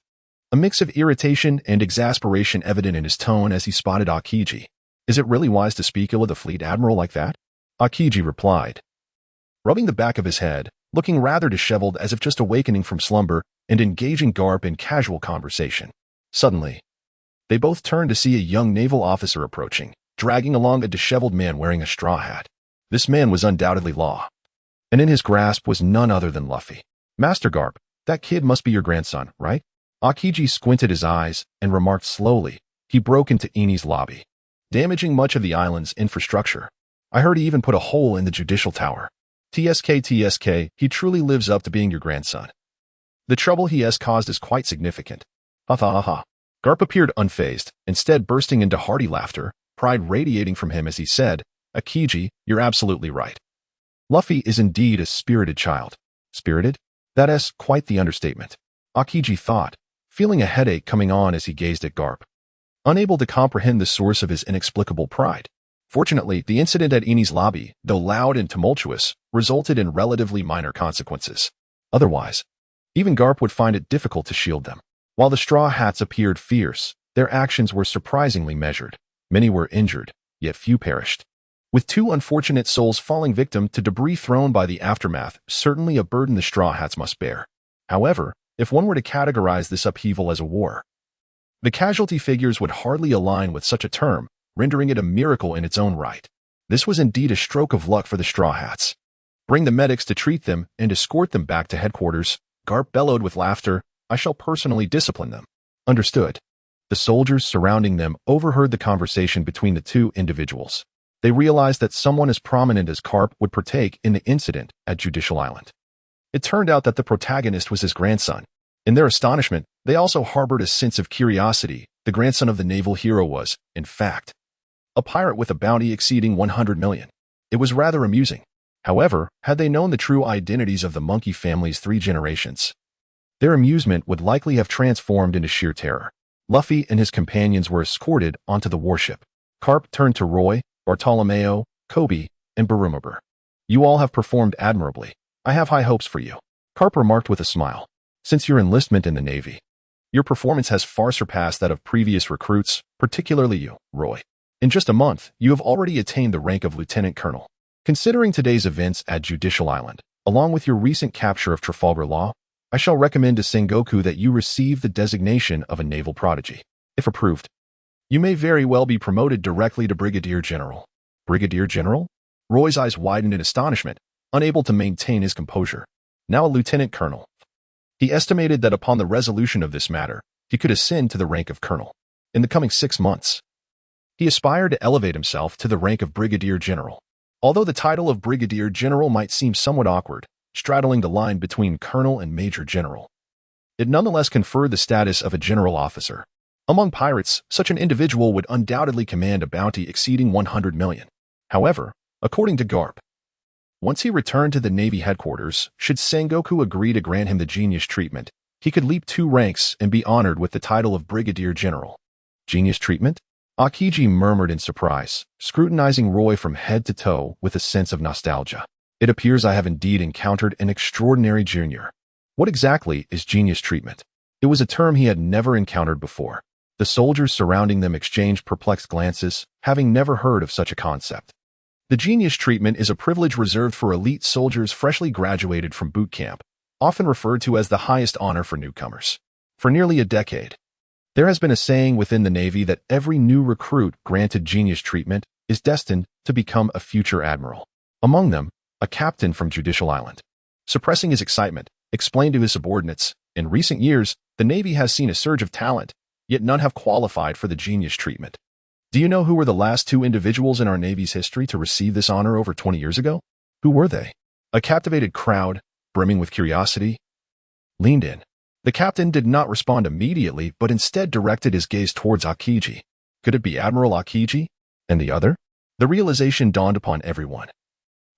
a mix of irritation and exasperation evident in his tone as he spotted Akiji. "Is it really wise to speak ill of the fleet admiral like that?" Akiji replied, rubbing the back of his head, looking rather disheveled as if just awakening from slumber and engaging Garp in casual conversation. Suddenly, they both turned to see a young naval officer approaching, dragging along a disheveled man wearing a straw hat. This man was undoubtedly Law, and in his grasp was none other than Luffy. "Master Garp, that kid must be your grandson, right?" Akiji squinted his eyes and remarked slowly. "He broke into Eni's lobby, damaging much of the island's infrastructure. I heard he even put a hole in the judicial tower. TSK, he truly lives up to being your grandson. The trouble he has caused is quite significant." Ha ha ha ha. Garp appeared unfazed, instead bursting into hearty laughter, pride radiating from him as he said, "Akiji, you're absolutely right. Luffy is indeed a spirited child." Spirited? That is quite the understatement, Akiji thought, feeling a headache coming on as he gazed at Garp, unable to comprehend the source of his inexplicable pride. Fortunately, the incident at Eni's lobby, though loud and tumultuous, resulted in relatively minor consequences. Otherwise, even Garp would find it difficult to shield them. While the Straw Hats appeared fierce, their actions were surprisingly measured. Many were injured, yet few perished, with 2 unfortunate souls falling victim to debris thrown by the aftermath, certainly a burden the Straw Hats must bear. However, if one were to categorize this upheaval as a war, the casualty figures would hardly align with such a term, rendering it a miracle in its own right. This was indeed a stroke of luck for the Straw Hats. "Bring the medics to treat them and escort them back to headquarters," Garp bellowed with laughter. "I shall personally discipline them." Understood. The soldiers surrounding them overheard the conversation between the 2 individuals. They realized that someone as prominent as Garp would partake in the incident at Judicial Island. It turned out that the protagonist was his grandson. In their astonishment, they also harbored a sense of curiosity. The grandson of the naval hero was, in fact, a pirate with a bounty exceeding 100 million. It was rather amusing. However, had they known the true identities of the monkey family's 3 generations, their amusement would likely have transformed into sheer terror. Luffy and his companions were escorted onto the warship. Garp turned to Roy, Bartolomeo, Kobe, and Barumabur. "You all have performed admirably. I have high hopes for you," Garp remarked with a smile. "Since your enlistment in the Navy, your performance has far surpassed that of previous recruits, particularly you, Roy. In just a month, you have already attained the rank of Lieutenant Colonel. Considering today's events at Judicial Island, along with your recent capture of Trafalgar Law, I shall recommend to Sengoku that you receive the designation of a naval prodigy. If approved, you may very well be promoted directly to Brigadier General." "Brigadier General?" Roy's eyes widened in astonishment, unable to maintain his composure. now a lieutenant colonel. He estimated that upon the resolution of this matter, he could ascend to the rank of colonel in the coming 6 months. He aspired to elevate himself to the rank of brigadier general. Although the title of brigadier general might seem somewhat awkward, straddling the line between colonel and major general, it nonetheless conferred the status of a general officer. Among pirates, such an individual would undoubtedly command a bounty exceeding 100 million. However, according to Garp, once he returned to the Navy headquarters, should Sengoku agree to grant him the genius treatment, he could leap 2 ranks and be honored with the title of brigadier general. Genius treatment? Akiji murmured in surprise, scrutinizing Roy from head to toe with a sense of nostalgia. It appears I have indeed encountered an extraordinary junior. What exactly is genius treatment? It was a term he had never encountered before. The soldiers surrounding them exchanged perplexed glances, having never heard of such a concept. The genius treatment is a privilege reserved for elite soldiers freshly graduated from boot camp, often referred to as the highest honor for newcomers. For nearly a decade, there has been a saying within the Navy that every new recruit granted genius treatment is destined to become a future admiral. Among them, a captain from Judicial Island. Suppressing his excitement, explained to his subordinates, in recent years, the Navy has seen a surge of talent, yet none have qualified for the genius treatment. Do you know who were the last 2 individuals in our Navy's history to receive this honor over 20 years ago? Who were they? A captivated crowd, brimming with curiosity, leaned in. The captain did not respond immediately, but instead directed his gaze towards Akiji. Could it be Admiral Akiji? And the other? The realization dawned upon everyone,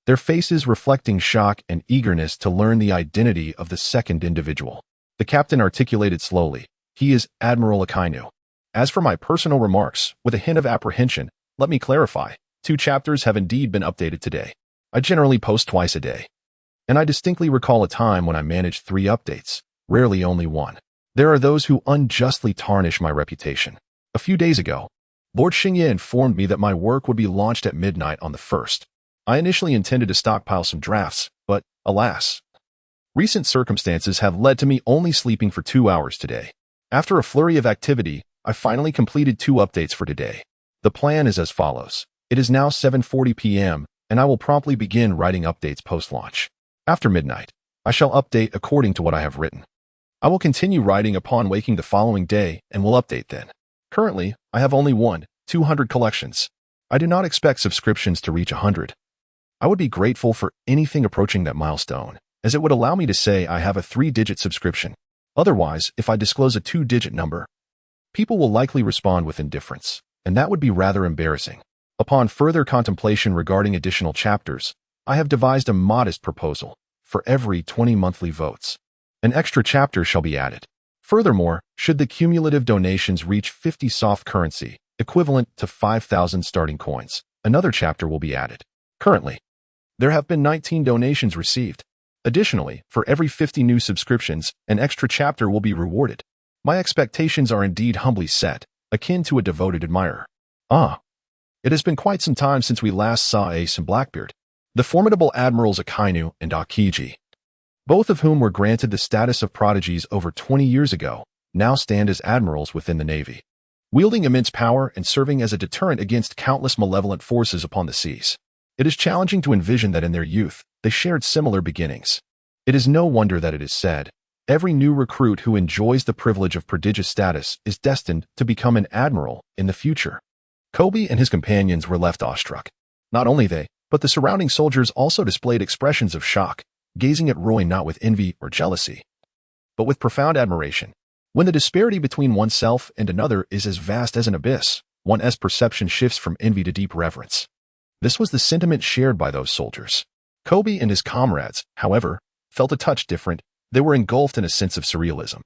their faces reflecting shock and eagerness to learn the identity of the second individual. The captain articulated slowly, "He is Admiral Akainu. As for my personal remarks, with a hint of apprehension, let me clarify, 2 chapters have indeed been updated today. I generally post twice a day. And I distinctly recall a time when I managed 3 updates, rarely only 1. There are those who unjustly tarnish my reputation. A few days ago, Lord Xingye informed me that my work would be launched at midnight on the 1st. I initially intended to stockpile some drafts, but, alas, recent circumstances have led to me only sleeping for 2 hours today. After a flurry of activity, I finally completed 2 updates for today. The plan is as follows. It is now 7:40 p.m., and I will promptly begin writing updates post-launch. After midnight, I shall update according to what I have written. I will continue writing upon waking the following day and will update then. Currently, I have only 200 collections. I do not expect subscriptions to reach 100. I would be grateful for anything approaching that milestone, as it would allow me to say I have a 3-digit subscription. Otherwise, if I disclose a 2-digit number, people will likely respond with indifference, and that would be rather embarrassing. Upon further contemplation regarding additional chapters, I have devised a modest proposal. For every 20 monthly votes, an extra chapter shall be added. Furthermore, should the cumulative donations reach 50 soft currency, equivalent to 5,000 starting coins, another chapter will be added. Currently, there have been 19 donations received. Additionally, for every 50 new subscriptions, an extra chapter will be rewarded. My expectations are indeed humbly set, akin to a devoted admirer. It has been quite some time since we last saw Ace and Blackbeard, the formidable admirals Akainu and Akiji, both of whom were granted the status of prodigies over 20 years ago, now stand as admirals within the Navy, wielding immense power and serving as a deterrent against countless malevolent forces upon the seas. It is challenging to envision that in their youth, they shared similar beginnings. It is no wonder that it is said, every new recruit who enjoys the privilege of prodigious status is destined to become an admiral in the future. Kobe and his companions were left awestruck. Not only they, but the surrounding soldiers also displayed expressions of shock, gazing at Roy not with envy or jealousy, but with profound admiration. When the disparity between oneself and another is as vast as an abyss, one's perception shifts from envy to deep reverence. This was the sentiment shared by those soldiers. Kobe and his comrades, however, felt a touch different. They were engulfed in a sense of surrealism.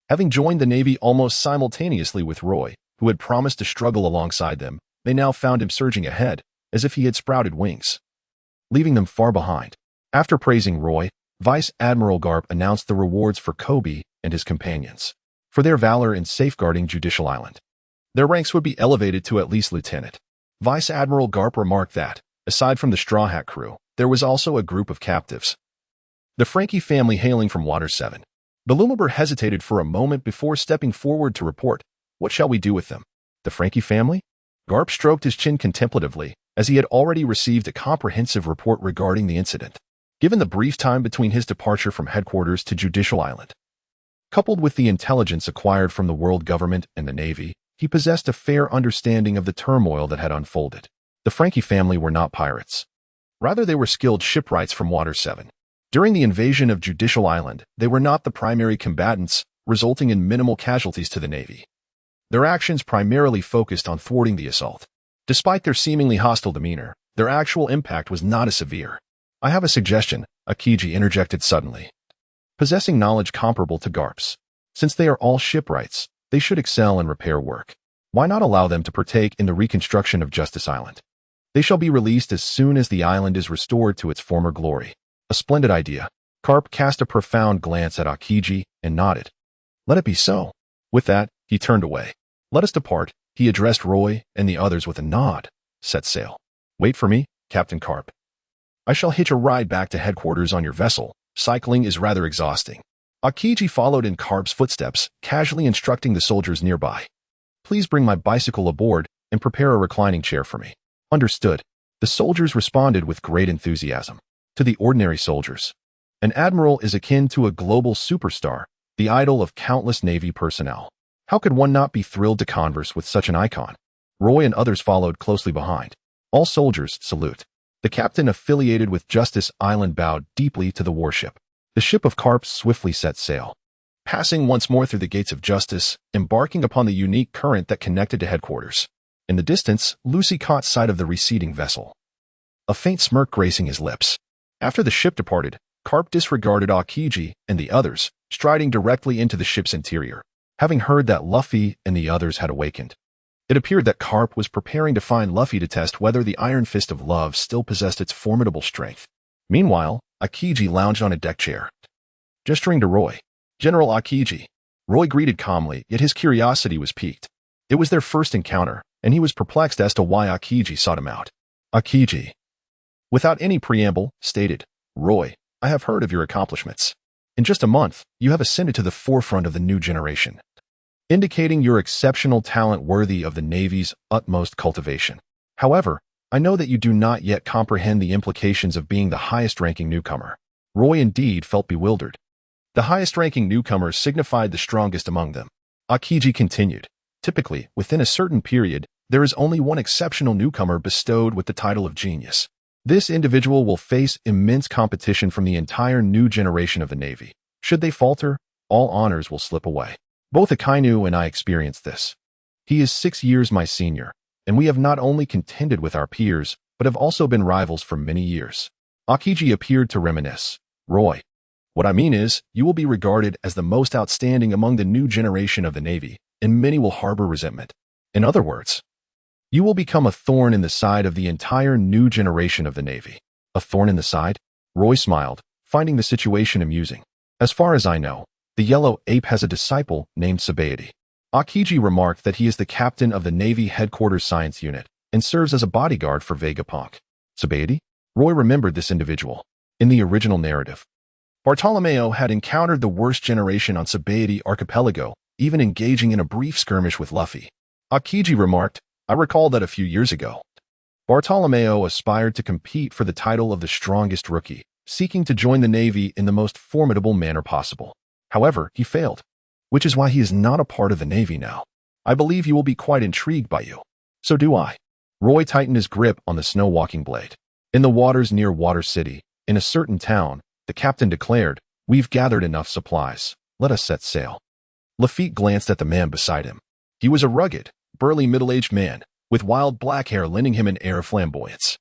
Having joined the Navy almost simultaneously with Roy, who had promised to struggle alongside them, they now found him surging ahead, as if he had sprouted wings, leaving them far behind. After praising Roy, Vice Admiral Garp announced the rewards for Kobe and his companions for their valor in safeguarding Judicial Island. Their ranks would be elevated to at least lieutenant. Vice Admiral Garp remarked that, aside from the Straw Hat crew, there was also a group of captives. The Frankie family hailing from Water 7. The Lumiber hesitated for a moment before stepping forward to report, "What shall we do with them?" The Frankie family? Garp stroked his chin contemplatively, as he had already received a comprehensive report regarding the incident. given the brief time between his departure from headquarters to Judicial Island. Coupled with the intelligence acquired from the world government and the Navy, he possessed a fair understanding of the turmoil that had unfolded. The Frankie family were not pirates. Rather, they were skilled shipwrights from Water 7. During the invasion of Judicial Island, they were not the primary combatants, resulting in minimal casualties to the Navy. Their actions primarily focused on thwarting the assault. Despite their seemingly hostile demeanor, their actual impact was not as severe. "I have a suggestion," Akiji interjected suddenly. Possessing knowledge comparable to Garp's. Since they are all shipwrights, they should excel in repair work. Why not allow them to partake in the reconstruction of Justice Island? They shall be released as soon as the island is restored to its former glory. A splendid idea. Garp cast a profound glance at Akiji and nodded. "Let it be so." With that, he turned away. "Let us depart," he addressed Roy and the others with a nod. "Set sail." "Wait for me, Captain Garp. I shall hitch a ride back to headquarters on your vessel. Cycling is rather exhausting." Akiji followed in Garp's footsteps, casually instructing the soldiers nearby. "Please bring my bicycle aboard and prepare a reclining chair for me." "Understood." The soldiers responded with great enthusiasm. To the ordinary soldiers, an admiral is akin to a global superstar, the idol of countless Navy personnel. How could one not be thrilled to converse with such an icon? Roy and others followed closely behind. All soldiers salute. The captain affiliated with Justice Island bowed deeply to the warship. The ship of Garp swiftly set sail, passing once more through the gates of justice, embarking upon the unique current that connected to headquarters. In the distance, Lucy caught sight of the receding vessel, a faint smirk gracing his lips. After the ship departed, Garp disregarded Akiji and the others, striding directly into the ship's interior, having heard that Luffy and the others had awakened. It appeared that Garp was preparing to find Luffy to test whether the Iron Fist of Love still possessed its formidable strength. Meanwhile, Akiji lounged on a deck chair, gesturing to Roy. "General Akiji." Roy greeted calmly, yet his curiosity was piqued. It was their first encounter, and he was perplexed as to why Akiji sought him out. Akiji, without any preamble, stated, "Roy, I have heard of your accomplishments. In just a month, you have ascended to the forefront of the new generation, indicating your exceptional talent worthy of the Navy's utmost cultivation. However, I know that you do not yet comprehend the implications of being the highest-ranking newcomer." Roy indeed felt bewildered. The highest-ranking newcomers signified the strongest among them. Akiji continued, "Typically, within a certain period, there is only one exceptional newcomer bestowed with the title of genius. This individual will face immense competition from the entire new generation of the Navy. Should they falter, all honors will slip away. Both Akainu and I experienced this. He is 6 years my senior, and we have not only contended with our peers, but have also been rivals for many years." Akiji appeared to reminisce. "Roy, what I mean is, you will be regarded as the most outstanding among the new generation of the Navy, and many will harbor resentment. In other words, you will become a thorn in the side of the entire new generation of the Navy." "A thorn in the side?" Roy smiled, finding the situation amusing. "As far as I know, the Yellow Ape has a disciple named Sabaody." Akiji remarked that he is the captain of the Navy Headquarters Science Unit and serves as a bodyguard for Vegapunk. Sabaody? Roy remembered this individual. In the original narrative, Bartolomeo had encountered the worst generation on Sabaody Archipelago, even engaging in a brief skirmish with Luffy. Akiji remarked, "I recall that a few years ago, Bartolomeo aspired to compete for the title of the strongest rookie, seeking to join the Navy in the most formidable manner possible. However, he failed, which is why he is not a part of the Navy now. I believe you will be quite intrigued by you." "So do I." Roy tightened his grip on the snow-walking blade. In the waters near Water City, in a certain town, the captain declared, "We've gathered enough supplies. Let us set sail." Lafitte glanced at the man beside him. He was a rugged, burly middle-aged man, with wild black hair lending him an air of flamboyance.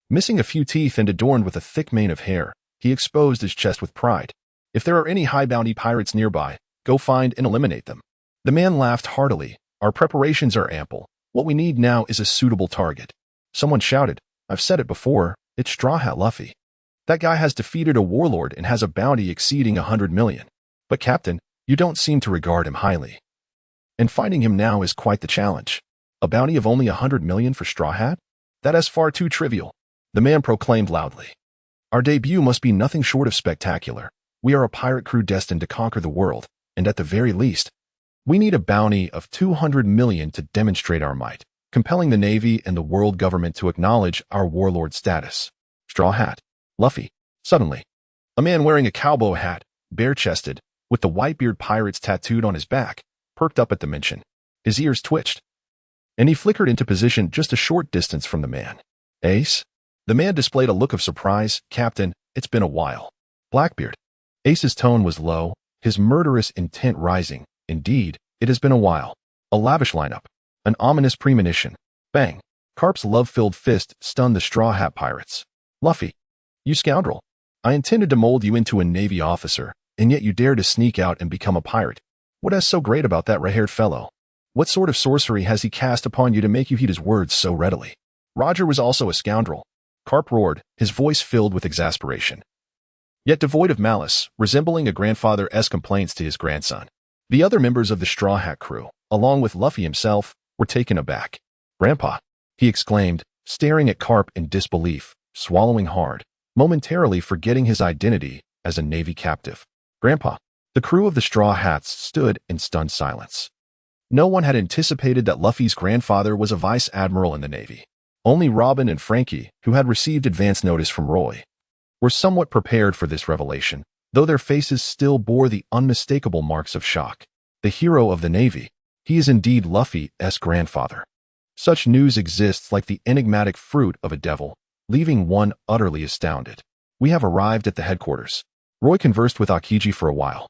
Missing a few teeth and adorned with a thick mane of hair, he exposed his chest with pride. "If there are any high-bounty pirates nearby, go find and eliminate them." The man laughed heartily. "Our preparations are ample. What we need now is a suitable target." Someone shouted, "I've said it before, it's Straw Hat Luffy. That guy has defeated a warlord and has a bounty exceeding 100 million. But Captain, you don't seem to regard him highly. And finding him now is quite the challenge. A bounty of only 100 million for Straw Hat? That is far too trivial," the man proclaimed loudly. "Our debut must be nothing short of spectacular. We are a pirate crew destined to conquer the world, and at the very least, we need a bounty of 200 million to demonstrate our might, compelling the Navy and the world government to acknowledge our warlord status." "Straw Hat, Luffy, Suddenly, a man wearing a cowboy hat, bare-chested, with the Whitebeard pirates tattooed on his back, perked up at the mention. His ears twitched, and he flickered into position just a short distance from the man. Ace? The man displayed a look of surprise. Captain, it's been a while. Blackbeard. Ace's tone was low, his murderous intent rising. Indeed, it has been a while. A lavish lineup. An ominous premonition. Bang. Carp's love-filled fist stunned the Straw Hat pirates. Luffy. You scoundrel. I intended to mold you into a Navy officer, and yet you dare to sneak out and become a pirate. What is so great about that red-haired fellow? What sort of sorcery has he cast upon you to make you heed his words so readily? Roger was also a scoundrel. Carp roared, his voice filled with exasperation, yet devoid of malice, resembling a grandfather's complaints to his grandson. The other members of the Straw Hat crew, along with Luffy himself, were taken aback. Grandpa, he exclaimed, staring at Carp in disbelief, swallowing hard, momentarily forgetting his identity as a Navy captive. Grandpa. The crew of the Straw Hats stood in stunned silence. No one had anticipated that Luffy's grandfather was a vice admiral in the Navy. Only Robin and Frankie, who had received advance notice from Roy, were somewhat prepared for this revelation, though their faces still bore the unmistakable marks of shock. The hero of the Navy, he is indeed Luffy's grandfather. Such news exists like the enigmatic fruit of a devil, leaving one utterly astounded. We have arrived at the headquarters. Roy conversed with Akiji for a while,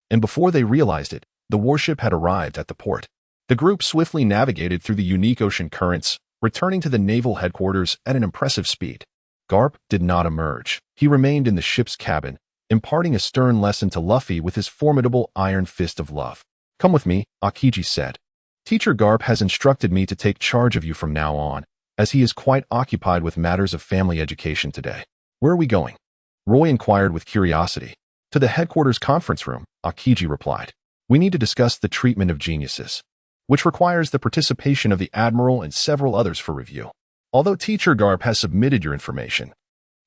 and before they realized it, the warship had arrived at the port. The group swiftly navigated through the unique ocean currents, returning to the naval headquarters at an impressive speed. Garp did not emerge. He remained in the ship's cabin, imparting a stern lesson to Luffy with his formidable iron fist of love. Come with me, Akiji said. Teacher Garp has instructed me to take charge of you from now on, as he is quite occupied with matters of family education today. Where are we going? Roy inquired with curiosity. To the headquarters conference room, Akiji replied. We need to discuss the treatment of geniuses, which requires the participation of the Admiral and several others for review. Although Teacher Garp has submitted your information,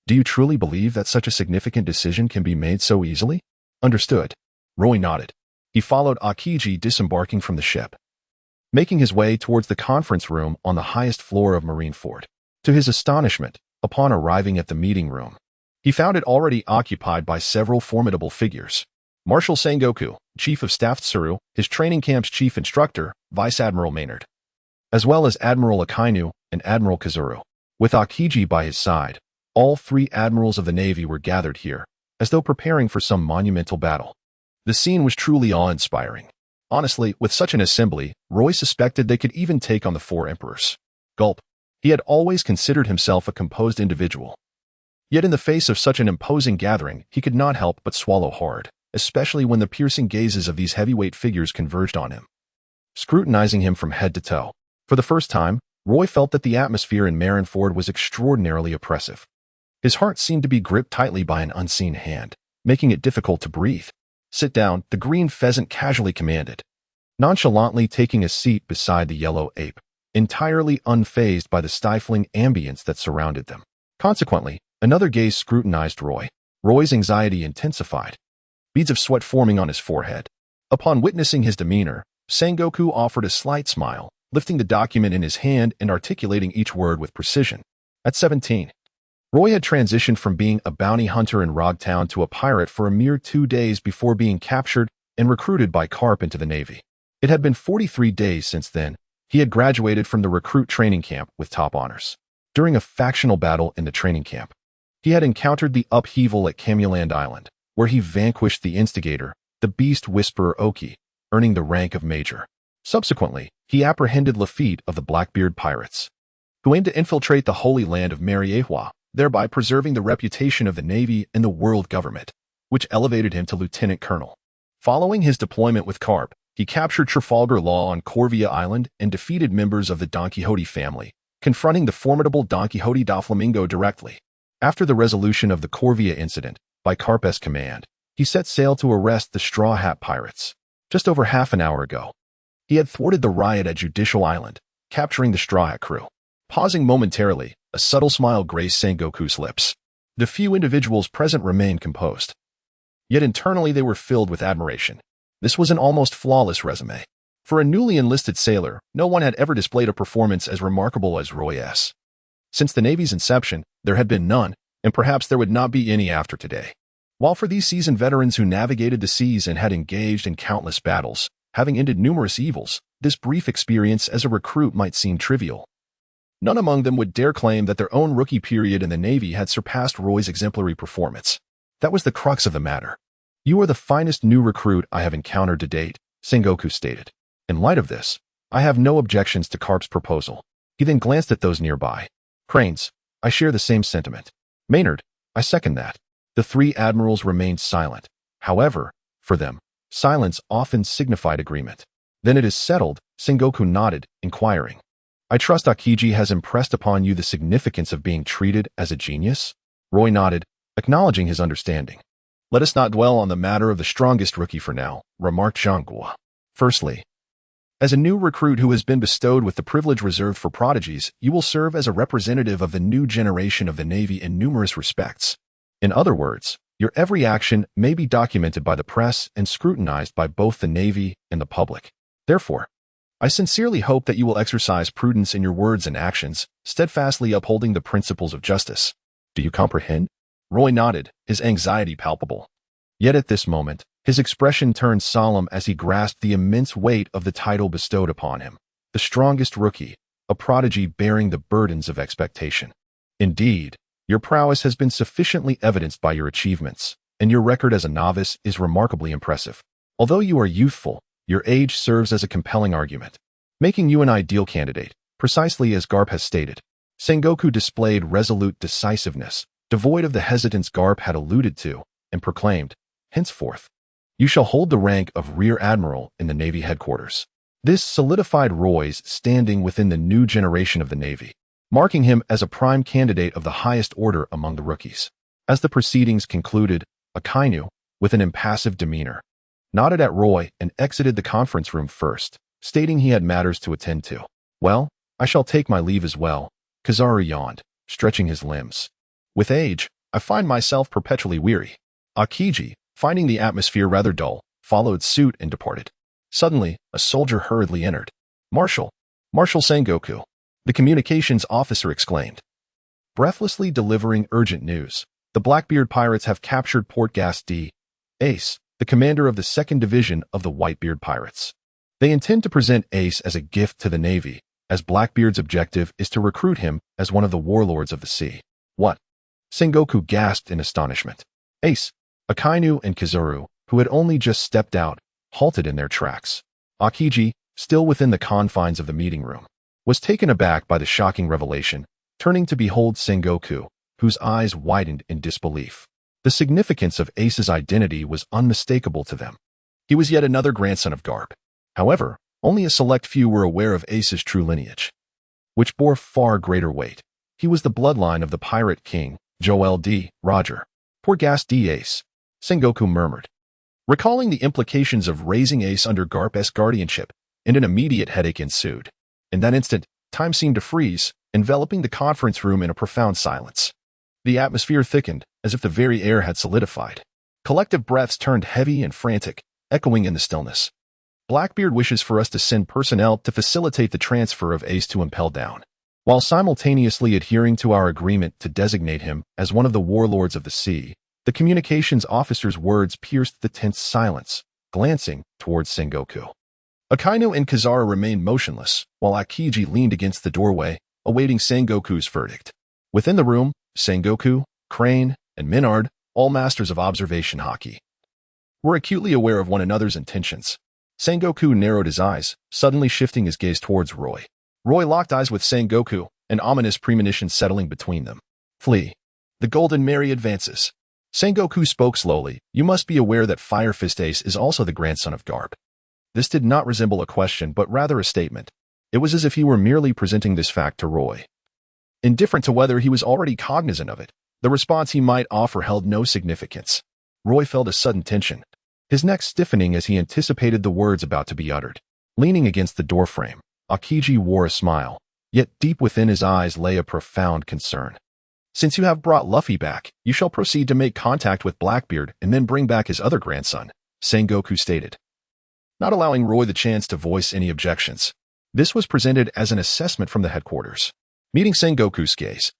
do you truly believe that such a significant decision can be made so easily? Understood. Roy nodded. He followed Akiji disembarking from the ship, making his way towards the conference room on the highest floor of Marineford. To his astonishment, upon arriving at the meeting room, he found it already occupied by several formidable figures. Marshal Sengoku, Chief of Staff Tsuru, his training camp's chief instructor, Vice Admiral Maynard, as well as Admiral Akainu and Admiral Kazuru. With Akiji by his side, all three admirals of the Navy were gathered here, as though preparing for some monumental battle. The scene was truly awe-inspiring. Honestly, with such an assembly, Roy suspected they could even take on the four emperors. Gulp. He had always considered himself a composed individual. Yet in the face of such an imposing gathering, he could not help but swallow hard, especially when the piercing gazes of these heavyweight figures converged on him, scrutinizing him from head to toe. For the first time, Roy felt that the atmosphere in Marineford was extraordinarily oppressive. His heart seemed to be gripped tightly by an unseen hand, making it difficult to breathe. Sit down, the green pheasant casually commanded, nonchalantly taking a seat beside the yellow ape, entirely unfazed by the stifling ambience that surrounded them. Consequently, another gaze scrutinized Roy. Roy's anxiety intensified, beads of sweat forming on his forehead. Upon witnessing his demeanor, Sengoku offered a slight smile, lifting the document in his hand and articulating each word with precision. At 17, Roy had transitioned from being a bounty hunter in Rog Town to a pirate for a mere 2 days before being captured and recruited by Carp into the Navy. It had been 43 days since then. He had graduated from the recruit training camp with top honors. During a factional battle in the training camp, he had encountered the upheaval at Camuland Island, where he vanquished the instigator, the beast whisperer Oki, earning the rank of major. Subsequently, he apprehended Lafitte of the Blackbeard pirates, who aimed to infiltrate the holy land of Mariehua, thereby preserving the reputation of the Navy and the world government, which elevated him to lieutenant colonel. Following his deployment with Carp, he captured Trafalgar Law on Corvia Island and defeated members of the Don Quixote family, confronting the formidable Don Quixote da Flamingo directly. After the resolution of the Corvia incident, by Carp's command, he set sail to arrest the Straw Hat pirates. Just over half an hour ago, he had thwarted the riot at Judicial Island, capturing the Straw Hat crew. Pausing momentarily, a subtle smile graced Sengoku's lips. The few individuals present remained composed, yet internally they were filled with admiration. This was an almost flawless resume. For a newly enlisted sailor, no one had ever displayed a performance as remarkable as Roy's. Since the Navy's inception, there had been none, and perhaps there would not be any after today. While for these seasoned veterans who navigated the seas and had engaged in countless battles, having ended numerous evils, this brief experience as a recruit might seem trivial. None among them would dare claim that their own rookie period in the Navy had surpassed Roy's exemplary performance. That was the crux of the matter. "You are the finest new recruit I have encountered to date," Sengoku stated. "In light of this, I have no objections to Carp's proposal." He then glanced at those nearby. "Cranes, I share the same sentiment." "Maynard, I second that." The three admirals remained silent. However, for them, silence often signified agreement. "Then it is settled," Sengoku nodded, inquiring. "I trust Akiji has impressed upon you the significance of being treated as a genius?" Roy nodded, acknowledging his understanding. "Let us not dwell on the matter of the strongest rookie for now," remarked Zhangguo. "Firstly, as a new recruit who has been bestowed with the privilege reserved for prodigies, you will serve as a representative of the new generation of the Navy in numerous respects. In other words, your every action may be documented by the press and scrutinized by both the Navy and the public. Therefore, I sincerely hope that you will exercise prudence in your words and actions, steadfastly upholding the principles of justice. Do you comprehend?" Roy nodded, his anxiety palpable. Yet at this moment, his expression turned solemn as he grasped the immense weight of the title bestowed upon him. The strongest rookie, a prodigy bearing the burdens of expectation. "Indeed, your prowess has been sufficiently evidenced by your achievements, and your record as a novice is remarkably impressive. Although you are youthful, your age serves as a compelling argument, making you an ideal candidate, precisely as Garp has stated." Sengoku displayed resolute decisiveness, devoid of the hesitance Garp had alluded to, and proclaimed, "Henceforth, you shall hold the rank of Rear Admiral in the Navy headquarters." This solidified Roy's standing within the new generation of the Navy, marking him as a prime candidate of the highest order among the rookies. As the proceedings concluded, Akainu, with an impassive demeanor, nodded at Roy and exited the conference room first, stating he had matters to attend to. "Well, I shall take my leave as well," Kizaru yawned, stretching his limbs. "With age, I find myself perpetually weary." Akiji, finding the atmosphere rather dull, followed suit and departed. Suddenly, a soldier hurriedly entered. Marshal Sengoku," the communications officer exclaimed, breathlessly delivering urgent news. "The Blackbeard pirates have captured Port Gas D. Ace, the commander of the 2nd Division of the Whitebeard Pirates. They intend to present Ace as a gift to the Navy, as Blackbeard's objective is to recruit him as one of the warlords of the sea." "What?" Sengoku gasped in astonishment. Ace, Akainu, and Kizaru, who had only just stepped out, halted in their tracks. Akiji, still within the confines of the meeting room, was taken aback by the shocking revelation, turning to behold Sengoku, whose eyes widened in disbelief. The significance of Ace's identity was unmistakable to them. He was yet another grandson of Garp. However, only a select few were aware of Ace's true lineage, which bore far greater weight. He was the bloodline of the pirate king, Joel D. Roger. "Poor Gas D. Ace," Sengoku murmured, recalling the implications of raising Ace under Garp's guardianship, and an immediate headache ensued. In that instant, time seemed to freeze, enveloping the conference room in a profound silence. The atmosphere thickened, as if the very air had solidified. Collective breaths turned heavy and frantic, echoing in the stillness. "Blackbeard wishes for us to send personnel to facilitate the transfer of Ace to Impel Down, while simultaneously adhering to our agreement to designate him as one of the warlords of the sea." The communications officer's words pierced the tense silence, glancing towards Sengoku. Akainu and Kizaru remained motionless, while Akiji leaned against the doorway, awaiting Sengoku's verdict. Within the room, Sengoku, Crane, and Minard, all masters of observation hockey, were acutely aware of one another's intentions. Sengoku narrowed his eyes, suddenly shifting his gaze towards Roy. Roy locked eyes with Sengoku, an ominous premonition settling between them. "Flee. The Golden Mary advances." Sengoku spoke slowly. "You must be aware that Fire Fist Ace is also the grandson of Garp." This did not resemble a question, but rather a statement. It was as if he were merely presenting this fact to Roy. Indifferent to whether he was already cognizant of it, the response he might offer held no significance. Roy felt a sudden tension, his neck stiffening as he anticipated the words about to be uttered. Leaning against the doorframe, Akiji wore a smile, yet deep within his eyes lay a profound concern. "Since you have brought Luffy back, you shall proceed to make contact with Blackbeard and then bring back his other grandson," Sengoku stated, not allowing Roy the chance to voice any objections. This was presented as an assessment from the headquarters. Meeting Sengoku's gaze,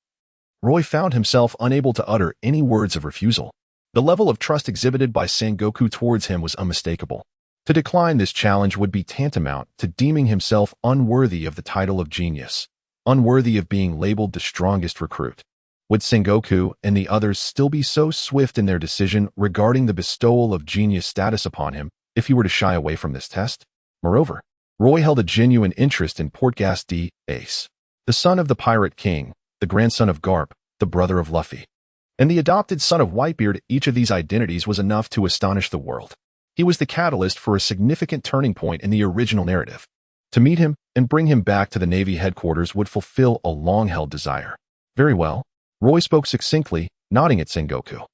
Roy found himself unable to utter any words of refusal. The level of trust exhibited by Sengoku towards him was unmistakable. To decline this challenge would be tantamount to deeming himself unworthy of the title of genius, unworthy of being labeled the strongest recruit. Would Sengoku and the others still be so swift in their decision regarding the bestowal of genius status upon him if he were to shy away from this test? Moreover, Roy held a genuine interest in Portgas D. Ace, the son of the Pirate King, the grandson of Garp, the brother of Luffy, and the adopted son of Whitebeard. Each of these identities was enough to astonish the world. He was the catalyst for a significant turning point in the original narrative. To meet him and bring him back to the Navy headquarters would fulfill a long-held desire. Very well, Roy spoke succinctly, nodding at Sengoku.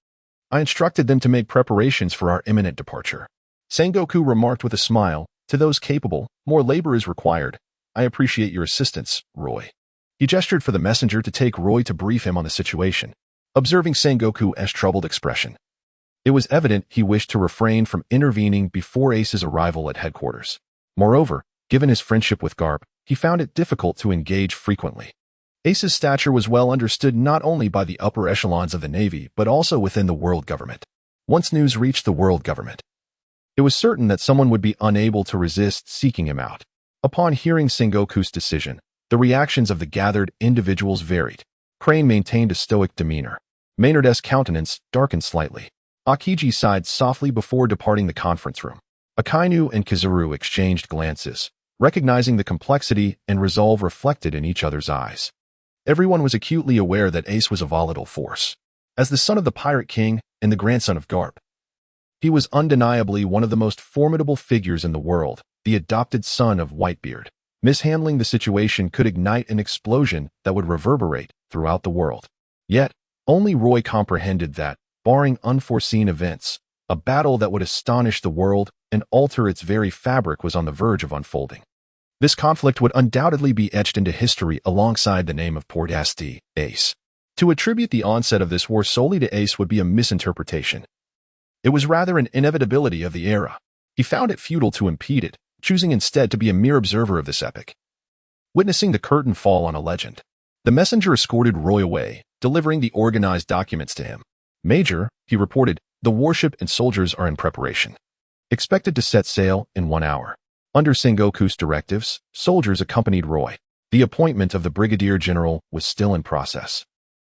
I instructed them to make preparations for our imminent departure. Sengoku remarked with a smile, to those capable, more labor is required. I appreciate your assistance, Roy. He gestured for the messenger to take Roy to brief him on the situation, observing Sengoku's troubled expression. It was evident he wished to refrain from intervening before Ace's arrival at headquarters. Moreover, given his friendship with Garp, he found it difficult to engage frequently. Ace's stature was well understood not only by the upper echelons of the Navy but also within the world government. Once news reached the world government, it was certain that someone would be unable to resist seeking him out. Upon hearing Sengoku's decision, the reactions of the gathered individuals varied. Crane maintained a stoic demeanor. Maynard's countenance darkened slightly. Akiji sighed softly before departing the conference room. Akainu and Kizuru exchanged glances, recognizing the complexity and resolve reflected in each other's eyes. Everyone was acutely aware that Ace was a volatile force. As the son of the Pirate King and the grandson of Garp, he was undeniably one of the most formidable figures in the world, the adopted son of Whitebeard. Mishandling the situation could ignite an explosion that would reverberate throughout the world. Yet, only Roy comprehended that, barring unforeseen events, a battle that would astonish the world and alter its very fabric was on the verge of unfolding. This conflict would undoubtedly be etched into history alongside the name of Portgas D. Ace. To attribute the onset of this war solely to Ace would be a misinterpretation. It was rather an inevitability of the era. He found it futile to impede it, choosing instead to be a mere observer of this epic. Witnessing the curtain fall on a legend, the messenger escorted Roy away, delivering the organized documents to him. Major, he reported, the warship and soldiers are in preparation. Expected to set sail in 1 hour. Under Sengoku's directives, soldiers accompanied Roy. The appointment of the brigadier general was still in process.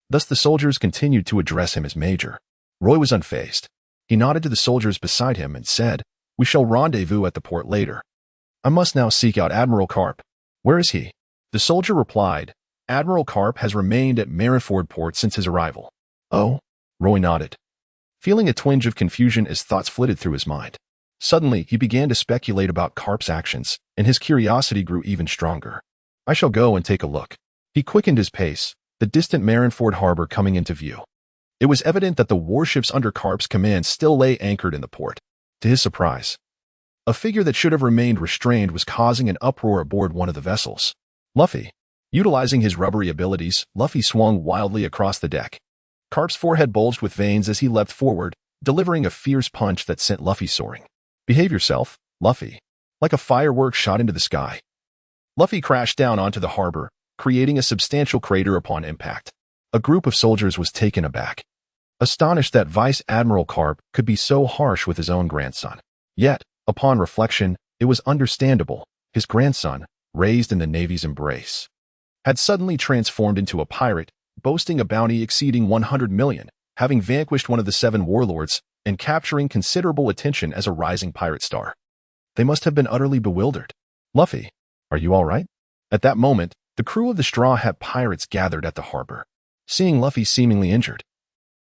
Thus the soldiers continued to address him as Major. Roy was unfazed. He nodded to the soldiers beside him and said, "We shall rendezvous at the port later. I must now seek out Admiral Karp. Where is he?" The soldier replied, "Admiral Karp has remained at Marineford Port since his arrival." "Oh?" Roy nodded, feeling a twinge of confusion as thoughts flitted through his mind. Suddenly, he began to speculate about Karp's actions, and his curiosity grew even stronger. "I shall go and take a look." He quickened his pace, the distant Marineford harbor coming into view. It was evident that the warships under Karp's command still lay anchored in the port. To his surprise, a figure that should have remained restrained was causing an uproar aboard one of the vessels. Luffy. Utilizing his rubbery abilities, Luffy swung wildly across the deck. Karp's forehead bulged with veins as he leapt forward, delivering a fierce punch that sent Luffy soaring. "Behave yourself, Luffy." Like a firework shot into the sky, Luffy crashed down onto the harbor, creating a substantial crater upon impact. A group of soldiers was taken aback, astonished that Vice Admiral Karp could be so harsh with his own grandson. Yet, upon reflection, it was understandable. His grandson, raised in the Navy's embrace, had suddenly transformed into a pirate, boasting a bounty exceeding 100 million, having vanquished one of the 7 warlords, and capturing considerable attention as a rising pirate star. They must have been utterly bewildered. "Luffy, are you all right?" At that moment, the crew of the Straw Hat Pirates gathered at the harbor. Seeing Luffy seemingly injured,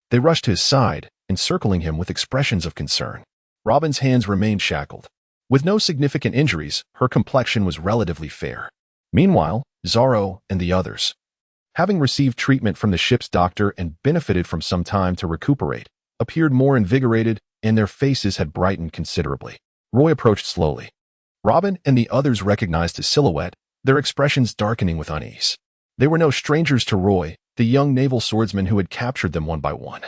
they rushed to his side, encircling him with expressions of concern. Robin's hands remained shackled. With no significant injuries, her complexion was relatively fair. Meanwhile, Zoro and the others, having received treatment from the ship's doctor and benefited from some time to recuperate, appeared more invigorated, and their faces had brightened considerably. Roy approached slowly. Robin and the others recognized his silhouette, their expressions darkening with unease. They were no strangers to Roy, the young naval swordsman who had captured them one by one,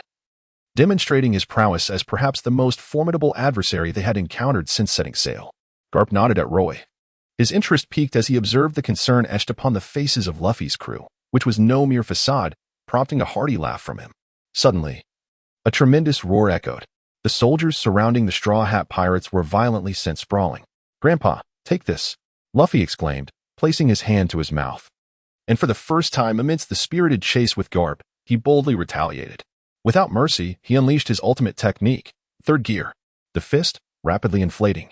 demonstrating his prowess as perhaps the most formidable adversary they had encountered since setting sail. Garp nodded at Roy. His interest piqued as he observed the concern etched upon the faces of Luffy's crew, which was no mere facade, prompting a hearty laugh from him. Suddenly, a tremendous roar echoed. The soldiers surrounding the Straw Hat Pirates were violently sent sprawling. "Grandpa, take this," Luffy exclaimed, placing his hand to his mouth. And for the first time amidst the spirited chase with Garp, he boldly retaliated. Without mercy, he unleashed his ultimate technique, third gear. The fist, rapidly inflating,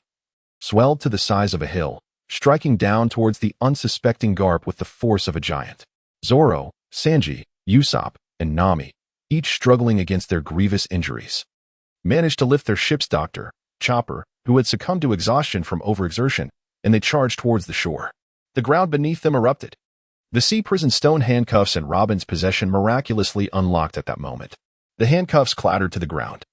swelled to the size of a hill, striking down towards the unsuspecting Garp with the force of a giant. Zoro, Sanji, Usopp, and Nami, each struggling against their grievous injuries, managed to lift their ship's doctor, Chopper, who had succumbed to exhaustion from overexertion, and they charged towards the shore. The ground beneath them erupted. The sea prison stone handcuffs in Robin's possession miraculously unlocked at that moment. The handcuffs clattered to the ground.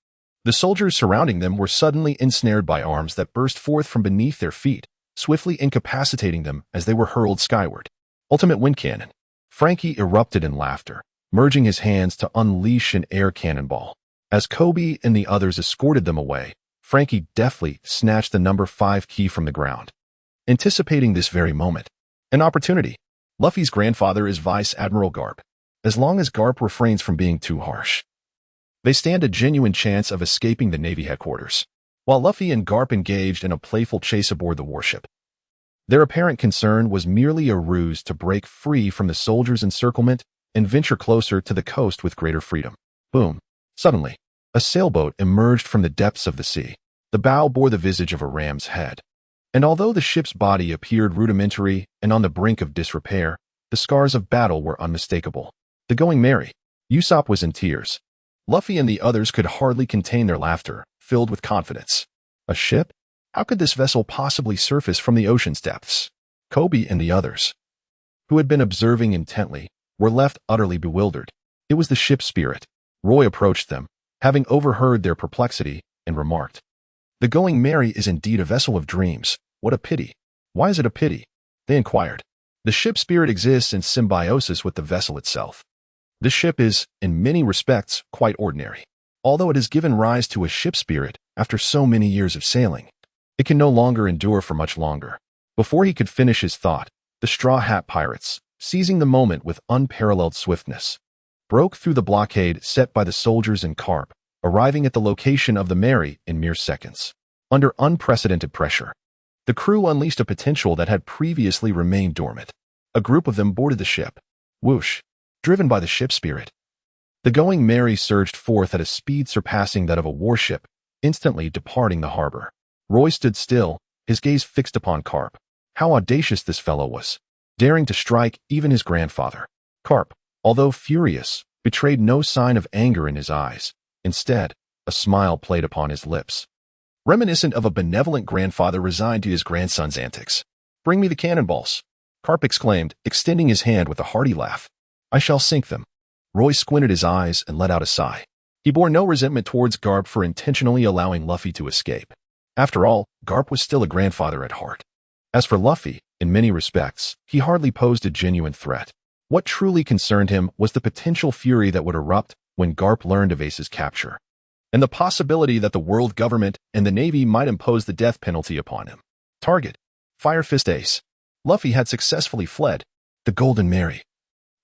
The soldiers surrounding them were suddenly ensnared by arms that burst forth from beneath their feet, swiftly incapacitating them as they were hurled skyward. Ultimate wind cannon. Frankie erupted in laughter, merging his hands to unleash an air cannonball. As Kobe and the others escorted them away, Frankie deftly snatched the number 5 key from the ground. Anticipating this very moment, an opportunity. Luffy's grandfather is Vice Admiral Garp. As long as Garp refrains from being too harsh, they stand a genuine chance of escaping the Navy headquarters. While Luffy and Garp engaged in a playful chase aboard the warship, their apparent concern was merely a ruse to break free from the soldiers' encirclement and venture closer to the coast with greater freedom. Boom. Suddenly, a sailboat emerged from the depths of the sea. The bow bore the visage of a ram's head. And although the ship's body appeared rudimentary and on the brink of disrepair, the scars of battle were unmistakable. The Going Merry. Usopp was in tears. Luffy and the others could hardly contain their laughter, filled with confidence. A ship? How could this vessel possibly surface from the ocean's depths? Kobe and the others, who had been observing intently, were left utterly bewildered. It was the ship's spirit. Roy approached them, having overheard their perplexity, and remarked, "The Going Merry is indeed a vessel of dreams. What a pity." "Why is it a pity?" they inquired. "The ship's spirit exists in symbiosis with the vessel itself. This ship is, in many respects, quite ordinary. Although it has given rise to a ship spirit after so many years of sailing, it can no longer endure for much longer." Before he could finish his thought, the Straw Hat Pirates, seizing the moment with unparalleled swiftness, broke through the blockade set by the soldiers and Garp, arriving at the location of the Merry in mere seconds. Under unprecedented pressure, the crew unleashed a potential that had previously remained dormant. A group of them boarded the ship. Whoosh! Driven by the ship spirit, the Going Merry surged forth at a speed surpassing that of a warship, instantly departing the harbor. Roy stood still, his gaze fixed upon Garp. How audacious this fellow was, daring to strike even his grandfather. Garp, although furious, betrayed no sign of anger in his eyes. Instead, a smile played upon his lips, reminiscent of a benevolent grandfather resigned to his grandson's antics. "Bring me the cannonballs," Garp exclaimed, extending his hand with a hearty laugh. "I shall sink them." Roy squinted his eyes and let out a sigh. He bore no resentment towards Garp for intentionally allowing Luffy to escape. After all, Garp was still a grandfather at heart. As for Luffy, in many respects, he hardly posed a genuine threat. What truly concerned him was the potential fury that would erupt when Garp learned of Ace's capture, and the possibility that the world government and the Navy might impose the death penalty upon him. Target: Fire Fist Ace. Luffy had successfully fled. The Golden Merry,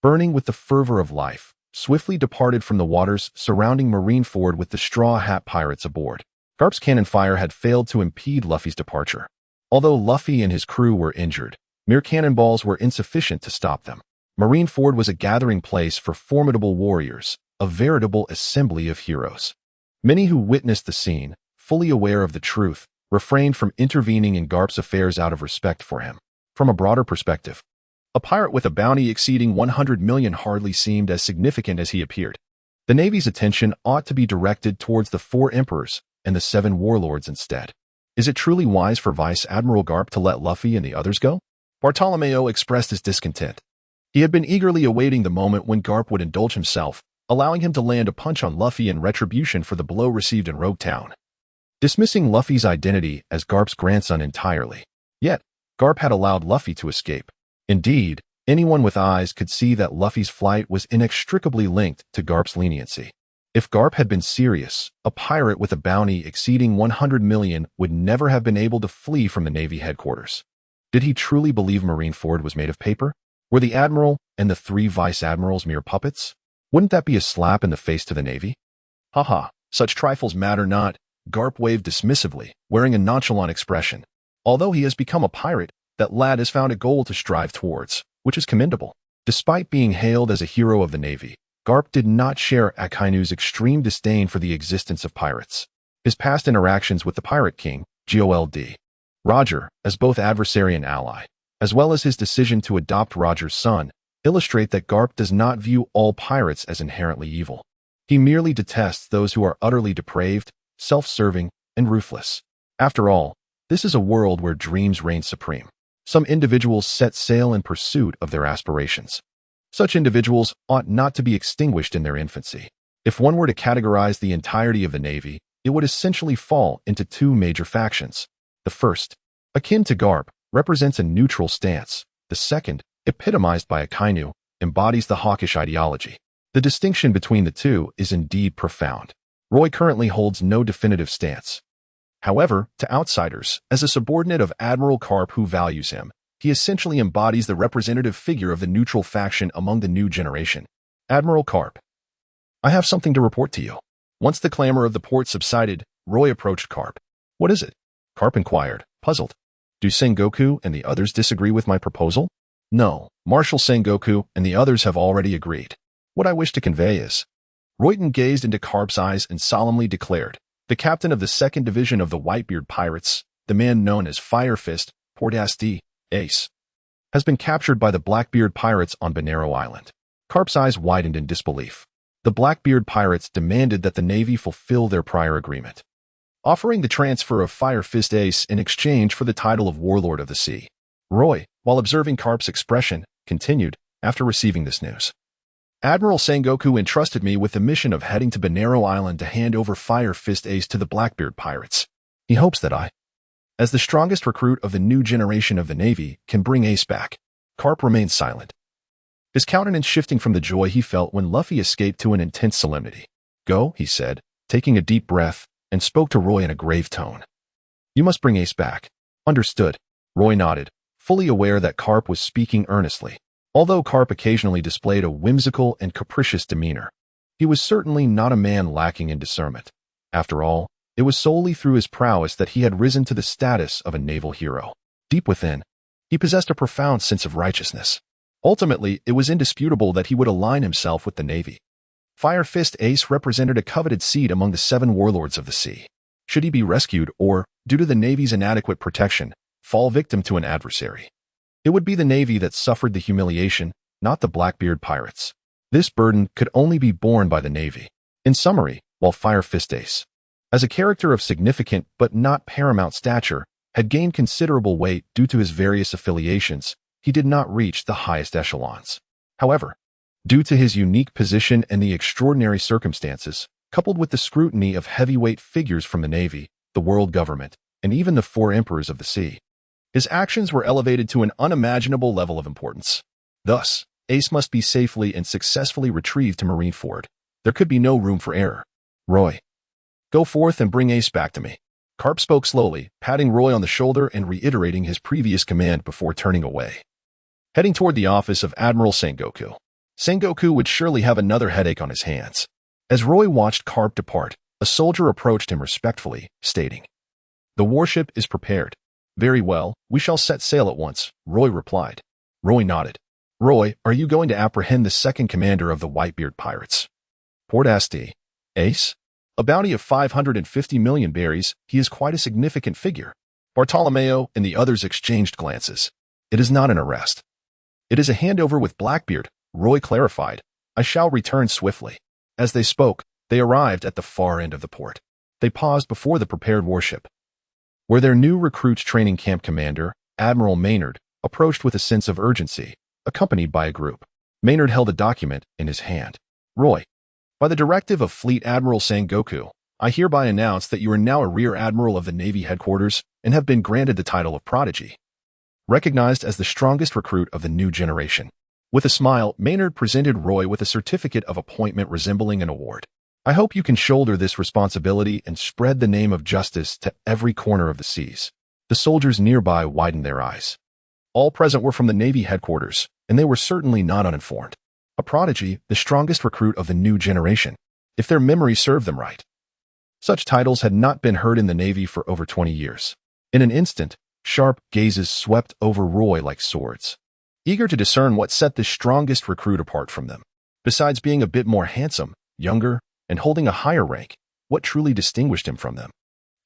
burning with the fervor of life, swiftly departed from the waters surrounding Marineford with the Straw Hat Pirates aboard. Garp's cannon fire had failed to impede Luffy's departure. Although Luffy and his crew were injured, mere cannonballs were insufficient to stop them. Marineford was a gathering place for formidable warriors, a veritable assembly of heroes. Many who witnessed the scene, fully aware of the truth, refrained from intervening in Garp's affairs out of respect for him. From a broader perspective, a pirate with a bounty exceeding 100 million hardly seemed as significant as he appeared. The Navy's attention ought to be directed towards the 4 emperors and the 7 warlords instead. Is it truly wise for Vice Admiral Garp to let Luffy and the others go? Bartolomeo expressed his discontent. He had been eagerly awaiting the moment when Garp would indulge himself, allowing him to land a punch on Luffy in retribution for the blow received in Rog Town, dismissing Luffy's identity as Garp's grandson entirely. Yet, Garp had allowed Luffy to escape. Indeed, anyone with eyes could see that Luffy's flight was inextricably linked to Garp's leniency. If Garp had been serious, a pirate with a bounty exceeding 100 million would never have been able to flee from the Navy headquarters. Did he truly believe Marineford was made of paper? Were the Admiral and the 3 Vice Admirals mere puppets? Wouldn't that be a slap in the face to the Navy? Haha, such trifles matter not, Garp waved dismissively, wearing a nonchalant expression. Although he has become a pirate, that lad has found a goal to strive towards, which is commendable. Despite being hailed as a hero of the Navy, Garp did not share Akainu's extreme disdain for the existence of pirates. His past interactions with the Pirate King, Gold. Roger, as both adversary and ally, as well as his decision to adopt Roger's son, illustrate that Garp does not view all pirates as inherently evil. He merely detests those who are utterly depraved, self-serving, and ruthless. After all, this is a world where dreams reign supreme. Some individuals set sail in pursuit of their aspirations. Such individuals ought not to be extinguished in their infancy. If one were to categorize the entirety of the Navy, it would essentially fall into two major factions. The first, akin to Garp, represents a neutral stance. The second, epitomized by Akainu, embodies the hawkish ideology. The distinction between the two is indeed profound. Roy currently holds no definitive stance. However, to outsiders, as a subordinate of Admiral Garp who values him, he essentially embodies the representative figure of the neutral faction among the new generation. Admiral Garp. I have something to report to you. Once the clamor of the port subsided, Roy approached Garp. What is it? Garp inquired, puzzled. Do Sengoku and the others disagree with my proposal? No, Marshal Sengoku and the others have already agreed. What I wish to convey is... Royton gazed into Garp's eyes and solemnly declared, the captain of the 2nd Division of the Whitebeard Pirates, the man known as Fire Fist, Portasti, Ace, has been captured by the Blackbeard Pirates on Banero Island. Garp's eyes widened in disbelief. The Blackbeard Pirates demanded that the Navy fulfill their prior agreement, offering the transfer of Fire Fist Ace in exchange for the title of Warlord of the Sea. Roy, while observing Garp's expression, continued, after receiving this news. Admiral Sengoku entrusted me with the mission of heading to Banero Island to hand over Fire Fist Ace to the Blackbeard Pirates. He hopes that I, as the strongest recruit of the new generation of the Navy, can bring Ace back. Garp remained silent, his countenance shifting from the joy he felt when Luffy escaped to an intense solemnity. Go, he said, taking a deep breath, and spoke to Roy in a grave tone. You must bring Ace back. Understood. Roy nodded, fully aware that Garp was speaking earnestly. Although Garp occasionally displayed a whimsical and capricious demeanor, he was certainly not a man lacking in discernment. After all, it was solely through his prowess that he had risen to the status of a naval hero. Deep within, he possessed a profound sense of righteousness. Ultimately, it was indisputable that he would align himself with the Navy. Fire Fist Ace represented a coveted seat among the 7 warlords of the sea. Should he be rescued or, due to the Navy's inadequate protection, fall victim to an adversary, it would be the Navy that suffered the humiliation, not the Blackbeard Pirates. This burden could only be borne by the Navy. In summary, while Fire Fist Ace, as a character of significant but not paramount stature, had gained considerable weight due to his various affiliations, he did not reach the highest echelons. However, due to his unique position and the extraordinary circumstances, coupled with the scrutiny of heavyweight figures from the Navy, the world government, and even the 4 emperors of the sea, his actions were elevated to an unimaginable level of importance. Thus, Ace must be safely and successfully retrieved to Marineford. There could be no room for error. Roy, go forth and bring Ace back to me. Garp spoke slowly, patting Roy on the shoulder and reiterating his previous command before turning away. Heading toward the office of Admiral Sengoku. Sengoku would surely have another headache on his hands. As Roy watched Garp depart, a soldier approached him respectfully, stating, the warship is prepared. Very well, we shall set sail at once, Roy replied. Roy nodded. Roy, are you going to apprehend the 2nd commander of the Whitebeard Pirates? Portasti. Ace? A bounty of 550 million berries, he is quite a significant figure. Bartolomeo and the others exchanged glances. It is not an arrest. It is a handover with Blackbeard, Roy clarified. I shall return swiftly. As they spoke, they arrived at the far end of the port. They paused before the prepared warship, where their new recruits training camp commander, Admiral Maynard, approached with a sense of urgency, accompanied by a group. Maynard held a document in his hand. Roy, by the directive of Fleet Admiral Sengoku, I hereby announce that you are now a Rear Admiral of the Navy Headquarters and have been granted the title of Prodigy, recognized as the strongest recruit of the new generation. With a smile, Maynard presented Roy with a certificate of appointment resembling an award. I hope you can shoulder this responsibility and spread the name of justice to every corner of the seas. The soldiers nearby widened their eyes. All present were from the Navy headquarters, and they were certainly not uninformed. a prodigy, the strongest recruit of the new generation, if their memory served them right. Such titles had not been heard in the Navy for over 20 years. In an instant, sharp gazes swept over Roy like swords, eager to discern what set the strongest recruit apart from them. Besides being a bit more handsome, younger, and holding a higher rank, what truly distinguished him from them?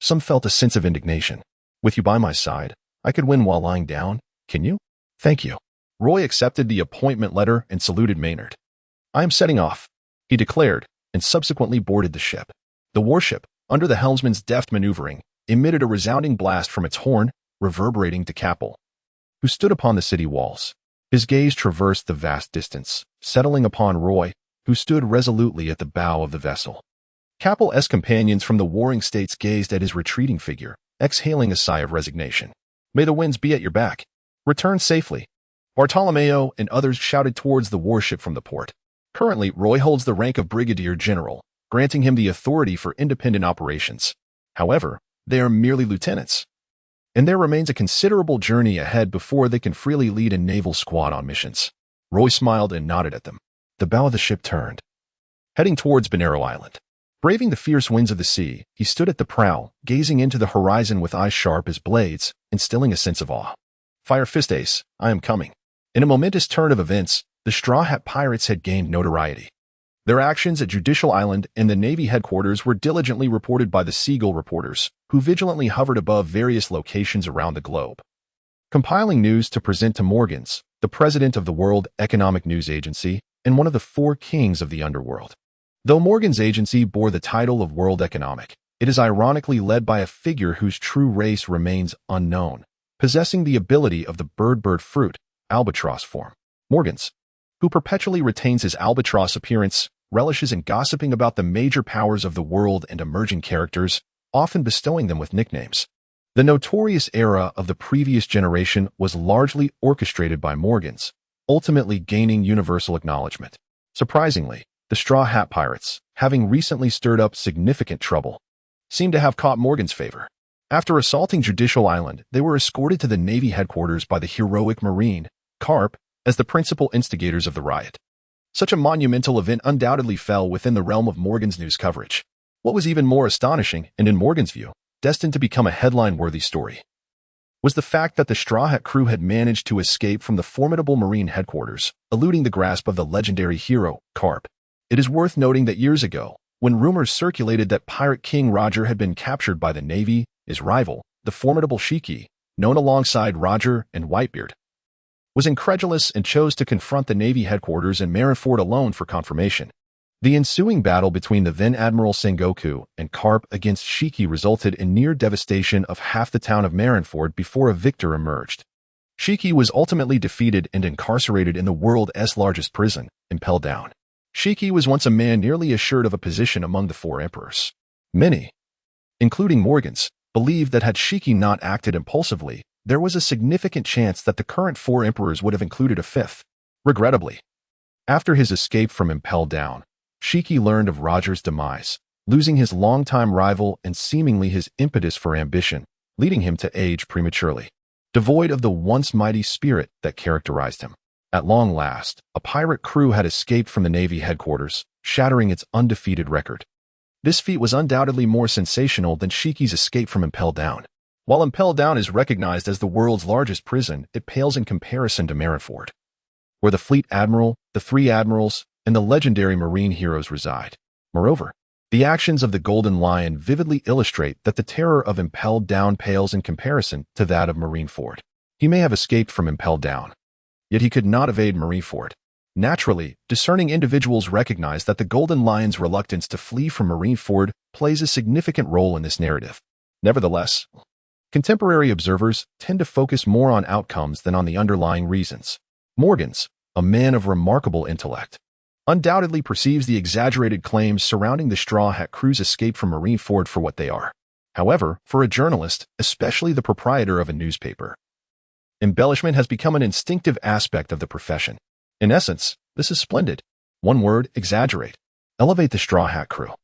Some felt a sense of indignation. With you by my side, I could win while lying down, can you? Thank you. Roy accepted the appointment letter and saluted Maynard. I am setting off, he declared, and subsequently boarded the ship. The warship, under the helmsman's deft maneuvering, emitted a resounding blast from its horn, reverberating to Capel, who stood upon the city walls. His gaze traversed the vast distance, settling upon Roy, who stood resolutely at the bow of the vessel. Capel's companions from the warring states gazed at his retreating figure, exhaling a sigh of resignation. May the winds be at your back. Return safely. Bartolomeo and others shouted towards the warship from the port. Currently, Roy holds the rank of Brigadier General, granting him the authority for independent operations. However, they are merely lieutenants, and there remains a considerable journey ahead before they can freely lead a naval squad on missions. Roy smiled and nodded at them. The bow of the ship turned, heading towards Bonero Island. Braving the fierce winds of the sea, he stood at the prow, gazing into the horizon with eyes sharp as blades, instilling a sense of awe. Fire fist ace, I am coming. In a momentous turn of events, the Straw Hat Pirates had gained notoriety. Their actions at Judicial Island and the Navy headquarters were diligently reported by the Seagull reporters, who vigilantly hovered above various locations around the globe, compiling news to present to Morgans, the president of the World Economic News Agency and one of the four kings of the underworld. Though Morgan's agency bore the title of World Economic, it is ironically led by a figure whose true race remains unknown, possessing the ability of the bird fruit, albatross form. Morgans, who perpetually retains his albatross appearance, relishes in gossiping about the major powers of the world and emerging characters, often bestowing them with nicknames. The notorious era of the previous generation was largely orchestrated by Morgans, ultimately gaining universal acknowledgement. Surprisingly, the Straw Hat Pirates, having recently stirred up significant trouble, seemed to have caught Morgan's favor. After assaulting Judicial Island, they were escorted to the Navy headquarters by the heroic Marine, Carp, as the principal instigators of the riot. Such a monumental event undoubtedly fell within the realm of Morgan's news coverage. What was even more astonishing, and in Morgan's view, destined to become a headline-worthy story, was the fact that the Straw Hat crew had managed to escape from the formidable Marine headquarters, eluding the grasp of the legendary hero, Carp. It is worth noting that years ago, when rumors circulated that Pirate King Roger had been captured by the Navy, his rival, the formidable Shiki, known alongside Roger and Whitebeard, was incredulous and chose to confront the Navy headquarters in Marineford alone for confirmation. The ensuing battle between the then Admiral Sengoku and Carp against Shiki resulted in near devastation of half the town of Marineford before a victor emerged. Shiki was ultimately defeated and incarcerated in the world's largest prison, Impel Down. Shiki was once a man nearly assured of a position among the four emperors. Many, including Morgans, believed that had Shiki not acted impulsively, there was a significant chance that the current four emperors would have included a fifth. Regrettably, after his escape from Impel Down, Shiki learned of Roger's demise, losing his longtime rival and seemingly his impetus for ambition, leading him to age prematurely, devoid of the once mighty spirit that characterized him. At long last, a pirate crew had escaped from the Navy headquarters, shattering its undefeated record. This feat was undoubtedly more sensational than Shiki's escape from Impel Down. While Impel Down is recognized as the world's largest prison, it pales in comparison to Marineford, where the fleet admiral, the three admirals, and the legendary marine heroes reside. Moreover, the actions of the Golden Lion vividly illustrate that the terror of Impel Down pales in comparison to that of Marineford. He may have escaped from Impel Down, yet he could not evade Marineford. Naturally, discerning individuals recognize that the Golden Lion's reluctance to flee from Marineford plays a significant role in this narrative. Nevertheless, contemporary observers tend to focus more on outcomes than on the underlying reasons. Morgans, a man of remarkable intellect, undoubtedly perceives the exaggerated claims surrounding the Straw Hat crew's escape from Marineford for what they are. However, for a journalist, especially the proprietor of a newspaper, embellishment has become an instinctive aspect of the profession. In essence, this is splendid. One word, exaggerate. Elevate the Straw Hat crew.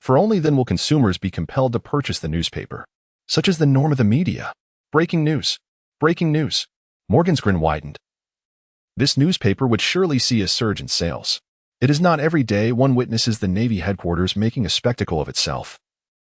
For only then will consumers be compelled to purchase the newspaper. Such is the norm of the media. Breaking news. Breaking news. Morgan's grin widened. This newspaper would surely see a surge in sales. It is not every day one witnesses the Navy headquarters making a spectacle of itself,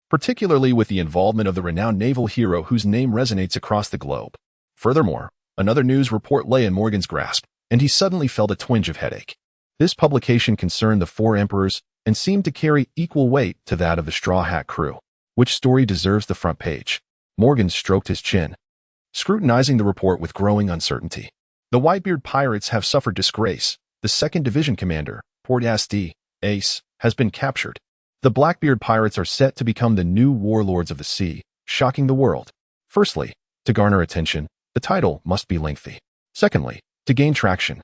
particularly with the involvement of the renowned naval hero whose name resonates across the globe. Furthermore, another news report lay in Morgan's grasp, and he suddenly felt a twinge of headache. This publication concerned the four emperors and seemed to carry equal weight to that of the Straw Hat crew. Which story deserves the front page? Morgan stroked his chin, scrutinizing the report with growing uncertainty. The Whitebeard pirates have suffered disgrace. The 2nd Division commander, mightiest, Ace, has been captured. The Blackbeard pirates are set to become the new warlords of the sea, shocking the world. Firstly, to garner attention, the title must be lengthy. Secondly, to gain traction,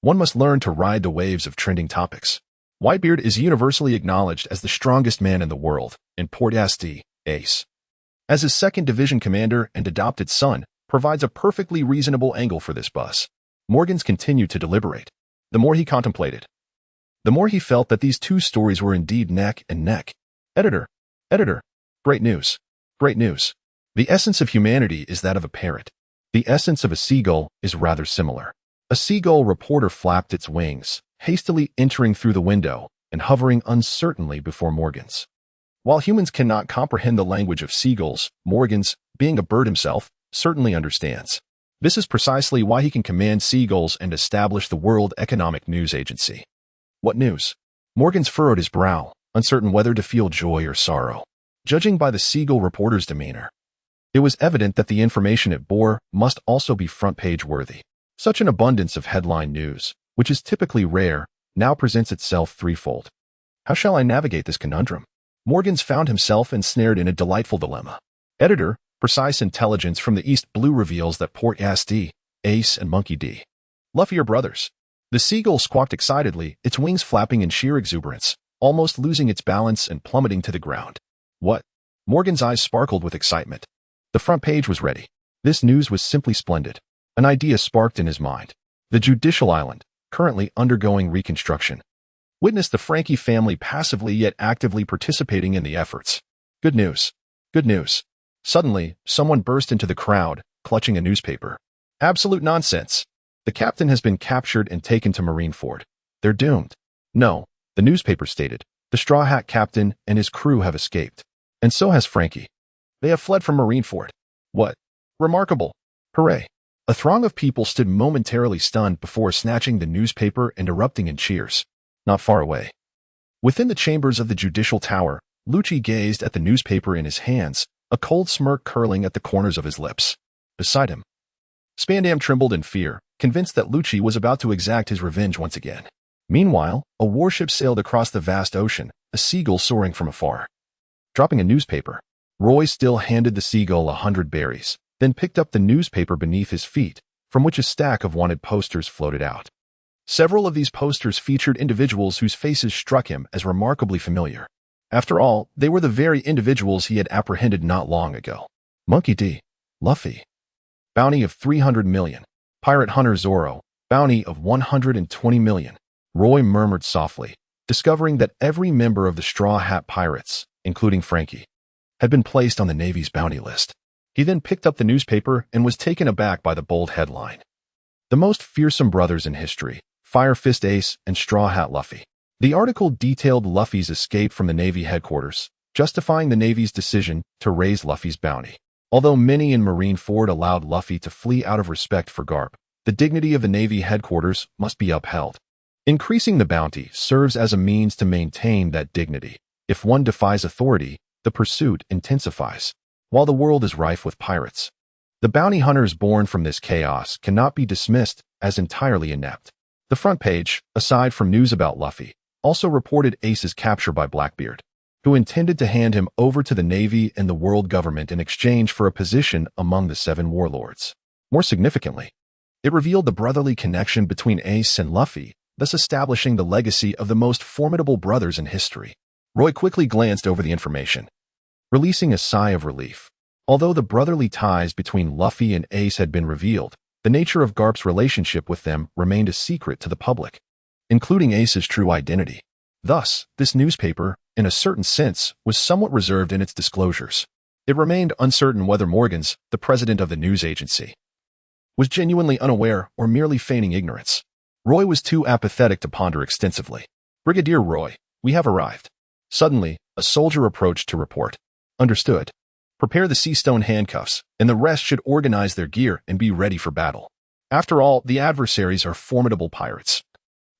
one must learn to ride the waves of trending topics. Whitebeard is universally acknowledged as the strongest man in the world, and mightiest, Ace, as his 2nd Division commander and adopted son, provides a perfectly reasonable angle for this buzz. Morgans continued to deliberate. The more he contemplated, the more he felt that these two stories were indeed neck and neck. Editor, great news, great news. The essence of humanity is that of a parrot. The essence of a seagull is rather similar. A seagull reporter flapped its wings, hastily entering through the window and hovering uncertainly before Morgans. While humans cannot comprehend the language of seagulls, Morgans, being a bird himself, certainly understands. This is precisely why he can command seagulls and establish the World Economic News Agency. What news? Morgans furrowed his brow, uncertain whether to feel joy or sorrow. Judging by the seagull reporter's demeanor, it was evident that the information it bore must also be front-page worthy. Such an abundance of headline news, which is typically rare, now presents itself threefold. How shall I navigate this conundrum? Morgans found himself ensnared in a delightful dilemma. Editor, precise intelligence from the East Blue reveals that mightiest, Ace, and Monkey D. Luffy are brothers. The seagull squawked excitedly, its wings flapping in sheer exuberance, almost losing its balance and plummeting to the ground. What? Morgan's eyes sparkled with excitement. The front page was ready. This news was simply splendid. An idea sparked in his mind. The judicial island, currently undergoing reconstruction, witnessed the Frankie family passively yet actively participating in the efforts. Good news. Good news. Suddenly, someone burst into the crowd, clutching a newspaper. Absolute nonsense. The captain has been captured and taken to Marineford. They're doomed. No, the newspaper stated. The Straw Hat captain and his crew have escaped. And so has Frankie. They have fled from Marineford. What? Remarkable. Hooray. A throng of people stood momentarily stunned before snatching the newspaper and erupting in cheers. Not far away, within the chambers of the judicial tower, Lucci gazed at the newspaper in his hands, a cold smirk curling at the corners of his lips. Beside him, Spandam trembled in fear, convinced that Lucci was about to exact his revenge once again. Meanwhile, a warship sailed across the vast ocean, a seagull soaring from afar. Dropping a newspaper, Roy still handed the seagull 100 berries, then picked up the newspaper beneath his feet, from which a stack of wanted posters floated out. Several of these posters featured individuals whose faces struck him as remarkably familiar. After all, they were the very individuals he had apprehended not long ago. Monkey D. Luffy. Bounty of 300 million. Pirate Hunter Zoro. Bounty of 120 million. Roy murmured softly, discovering that every member of the Straw Hat Pirates, including Frankie, had been placed on the Navy's bounty list. He then picked up the newspaper and was taken aback by the bold headline. The most fearsome brothers in history, Fire Fist Ace and Straw Hat Luffy. The article detailed Luffy's escape from the Navy headquarters, justifying the Navy's decision to raise Luffy's bounty. Although many in Marineford allowed Luffy to flee out of respect for Garp, the dignity of the Navy headquarters must be upheld. Increasing the bounty serves as a means to maintain that dignity. If one defies authority, the pursuit intensifies. While the world is rife with pirates, the bounty hunters born from this chaos cannot be dismissed as entirely inept. The front page, aside from news about Luffy, also reported Ace's capture by Blackbeard, who intended to hand him over to the Navy and the world government in exchange for a position among the 7 warlords. More significantly, it revealed the brotherly connection between Ace and Luffy, thus establishing the legacy of the most formidable brothers in history. Roy quickly glanced over the information, releasing a sigh of relief. Although the brotherly ties between Luffy and Ace had been revealed, the nature of Garp's relationship with them remained a secret to the public, including Ace's true identity. Thus, this newspaper, in a certain sense, was somewhat reserved in its disclosures. It remained uncertain whether Morgans, the president of the news agency, was genuinely unaware or merely feigning ignorance. Roy was too apathetic to ponder extensively. "Brigadier Roy, we have arrived." Suddenly, a soldier approached to report. "Understood. Prepare the sea stone handcuffs, and the rest should organize their gear and be ready for battle. After all, the adversaries are formidable pirates,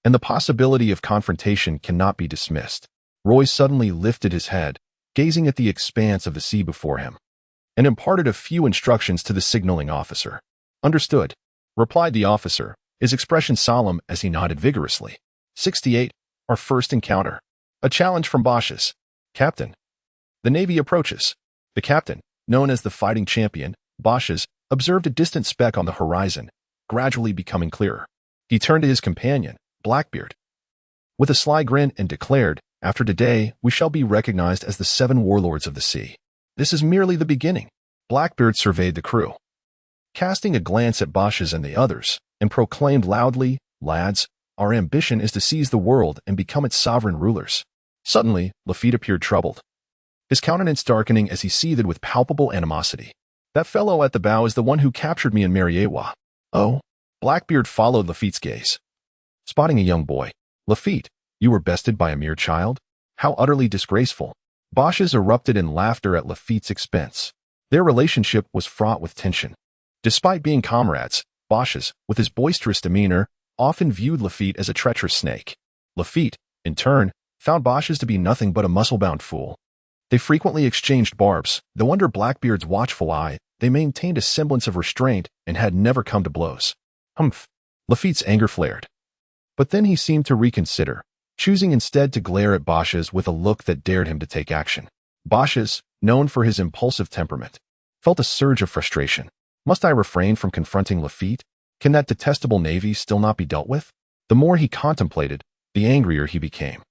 and the possibility of confrontation cannot be dismissed." Roy suddenly lifted his head, gazing at the expanse of the sea before him, and imparted a few instructions to the signaling officer. "Understood," replied the officer, his expression solemn as he nodded vigorously. 68. Our first encounter. A challenge from Bosch's. "Captain." The Navy approaches. The captain, known as the fighting champion, Bosch's, observed a distant speck on the horizon, gradually becoming clearer. He turned to his companion, Blackbeard, with a sly grin and declared, "After today, we shall be recognized as the 7 warlords of the sea. This is merely the beginning." Blackbeard surveyed the crew, casting a glance at Bosch's and the others, and proclaimed loudly, "Lads, our ambition is to seize the world and become its sovereign rulers." Suddenly, Lafitte appeared troubled, his countenance darkening as he seethed with palpable animosity. "That fellow at the bow is the one who captured me in Mariewa." "Oh?" Blackbeard followed Lafitte's gaze, spotting a young boy. "Lafitte, you were bested by a mere child? How utterly disgraceful." Bosch's erupted in laughter at Lafitte's expense. Their relationship was fraught with tension. Despite being comrades, Bosch's, with his boisterous demeanor, often viewed Lafitte as a treacherous snake. Lafitte, in turn, found Bosch's to be nothing but a muscle-bound fool. They frequently exchanged barbs, though under Blackbeard's watchful eye, they maintained a semblance of restraint and had never come to blows. "Humph!" Lafitte's anger flared. But then he seemed to reconsider, choosing instead to glare at Bosch's with a look that dared him to take action. Bosch's, known for his impulsive temperament, felt a surge of frustration. "Must I refrain from confronting Lafitte? Can that detestable navy still not be dealt with?" The more he contemplated, the angrier he became.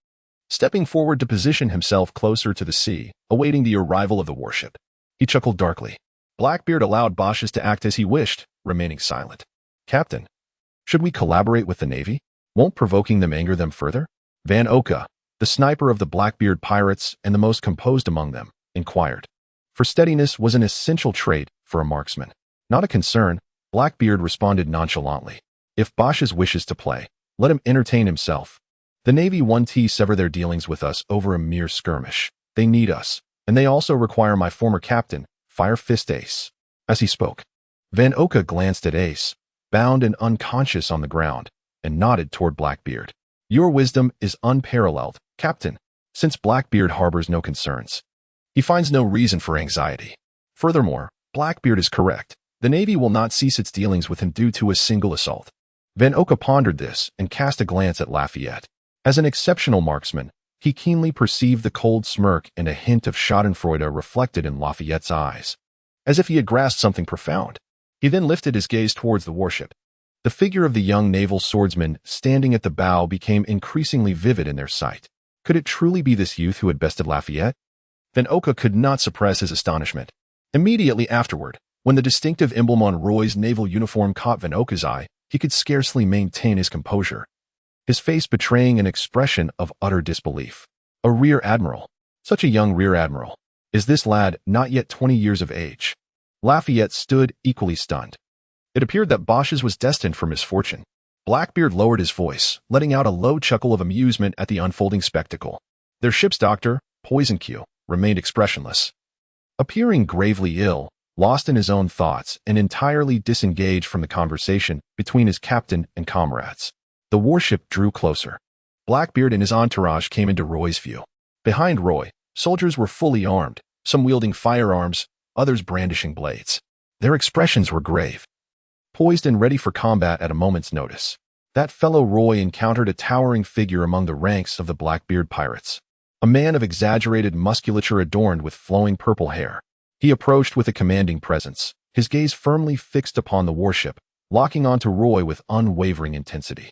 Stepping forward to position himself closer to the sea, awaiting the arrival of the warship, he chuckled darkly. Blackbeard allowed Bosch's to act as he wished, remaining silent. "Captain, should we collaborate with the Navy? Won't provoking them anger them further?" Van Oka, the sniper of the Blackbeard pirates and the most composed among them, inquired. For steadiness was an essential trait for a marksman. "Not a concern," Blackbeard responded nonchalantly. "If Bosch's wishes to play, let him entertain himself. The Navy won't sever their dealings with us over a mere skirmish. They need us, and they also require my former captain, Fire Fist Ace." As he spoke, Van Oka glanced at Ace, bound and unconscious on the ground, and nodded toward Blackbeard. "Your wisdom is unparalleled, Captain." Since Blackbeard harbors no concerns, he finds no reason for anxiety. Furthermore, Blackbeard is correct. The Navy will not cease its dealings with him due to a single assault. Van Oka pondered this and cast a glance at Lafayette. As an exceptional marksman, he keenly perceived the cold smirk and a hint of schadenfreude reflected in Lafayette's eyes, as if he had grasped something profound. He then lifted his gaze towards the warship. The figure of the young naval swordsman standing at the bow became increasingly vivid in their sight. Could it truly be this youth who had bested Lafayette? Van Oka could not suppress his astonishment. Immediately afterward, when the distinctive emblem on Roy's naval uniform caught Van Oka's eye, he could scarcely maintain his composure, his face betraying an expression of utter disbelief. A rear admiral. Such a young rear admiral. Is this lad not yet 20 years of age? Lafayette stood equally stunned. It appeared that Bosch's was destined for misfortune. Blackbeard lowered his voice, letting out a low chuckle of amusement at the unfolding spectacle. Their ship's doctor, Poison Q, remained expressionless, appearing gravely ill, lost in his own thoughts and entirely disengaged from the conversation between his captain and comrades. The warship drew closer. Blackbeard and his entourage came into Roy's view. Behind Roy, soldiers were fully armed, some wielding firearms, others brandishing blades. Their expressions were grave, poised and ready for combat at a moment's notice. That fellow Roy encountered a towering figure among the ranks of the Blackbeard pirates, a man of exaggerated musculature adorned with flowing purple hair. He approached with a commanding presence, his gaze firmly fixed upon the warship, locking onto Roy with unwavering intensity.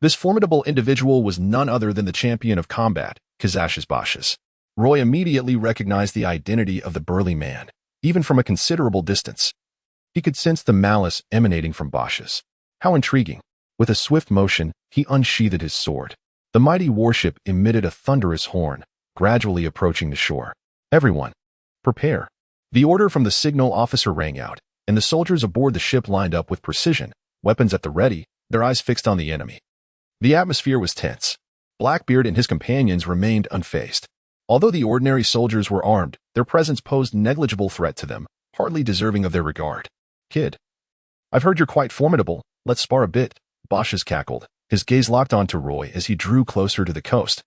This formidable individual was none other than the champion of combat, Kazash's Bosch's. Roy immediately recognized the identity of the burly man, even from a considerable distance. He could sense the malice emanating from Bosch's. How intriguing. With a swift motion, he unsheathed his sword. The mighty warship emitted a thunderous horn, gradually approaching the shore. "Everyone, prepare." The order from the signal officer rang out, and the soldiers aboard the ship lined up with precision, weapons at the ready, their eyes fixed on the enemy. The atmosphere was tense. Blackbeard and his companions remained unfazed. Although the ordinary soldiers were armed, their presence posed negligible threat to them, hardly deserving of their regard. "Kid, I've heard you're quite formidable. Let's spar a bit," Bashes cackled, his gaze locked onto Roy as he drew closer to the coast.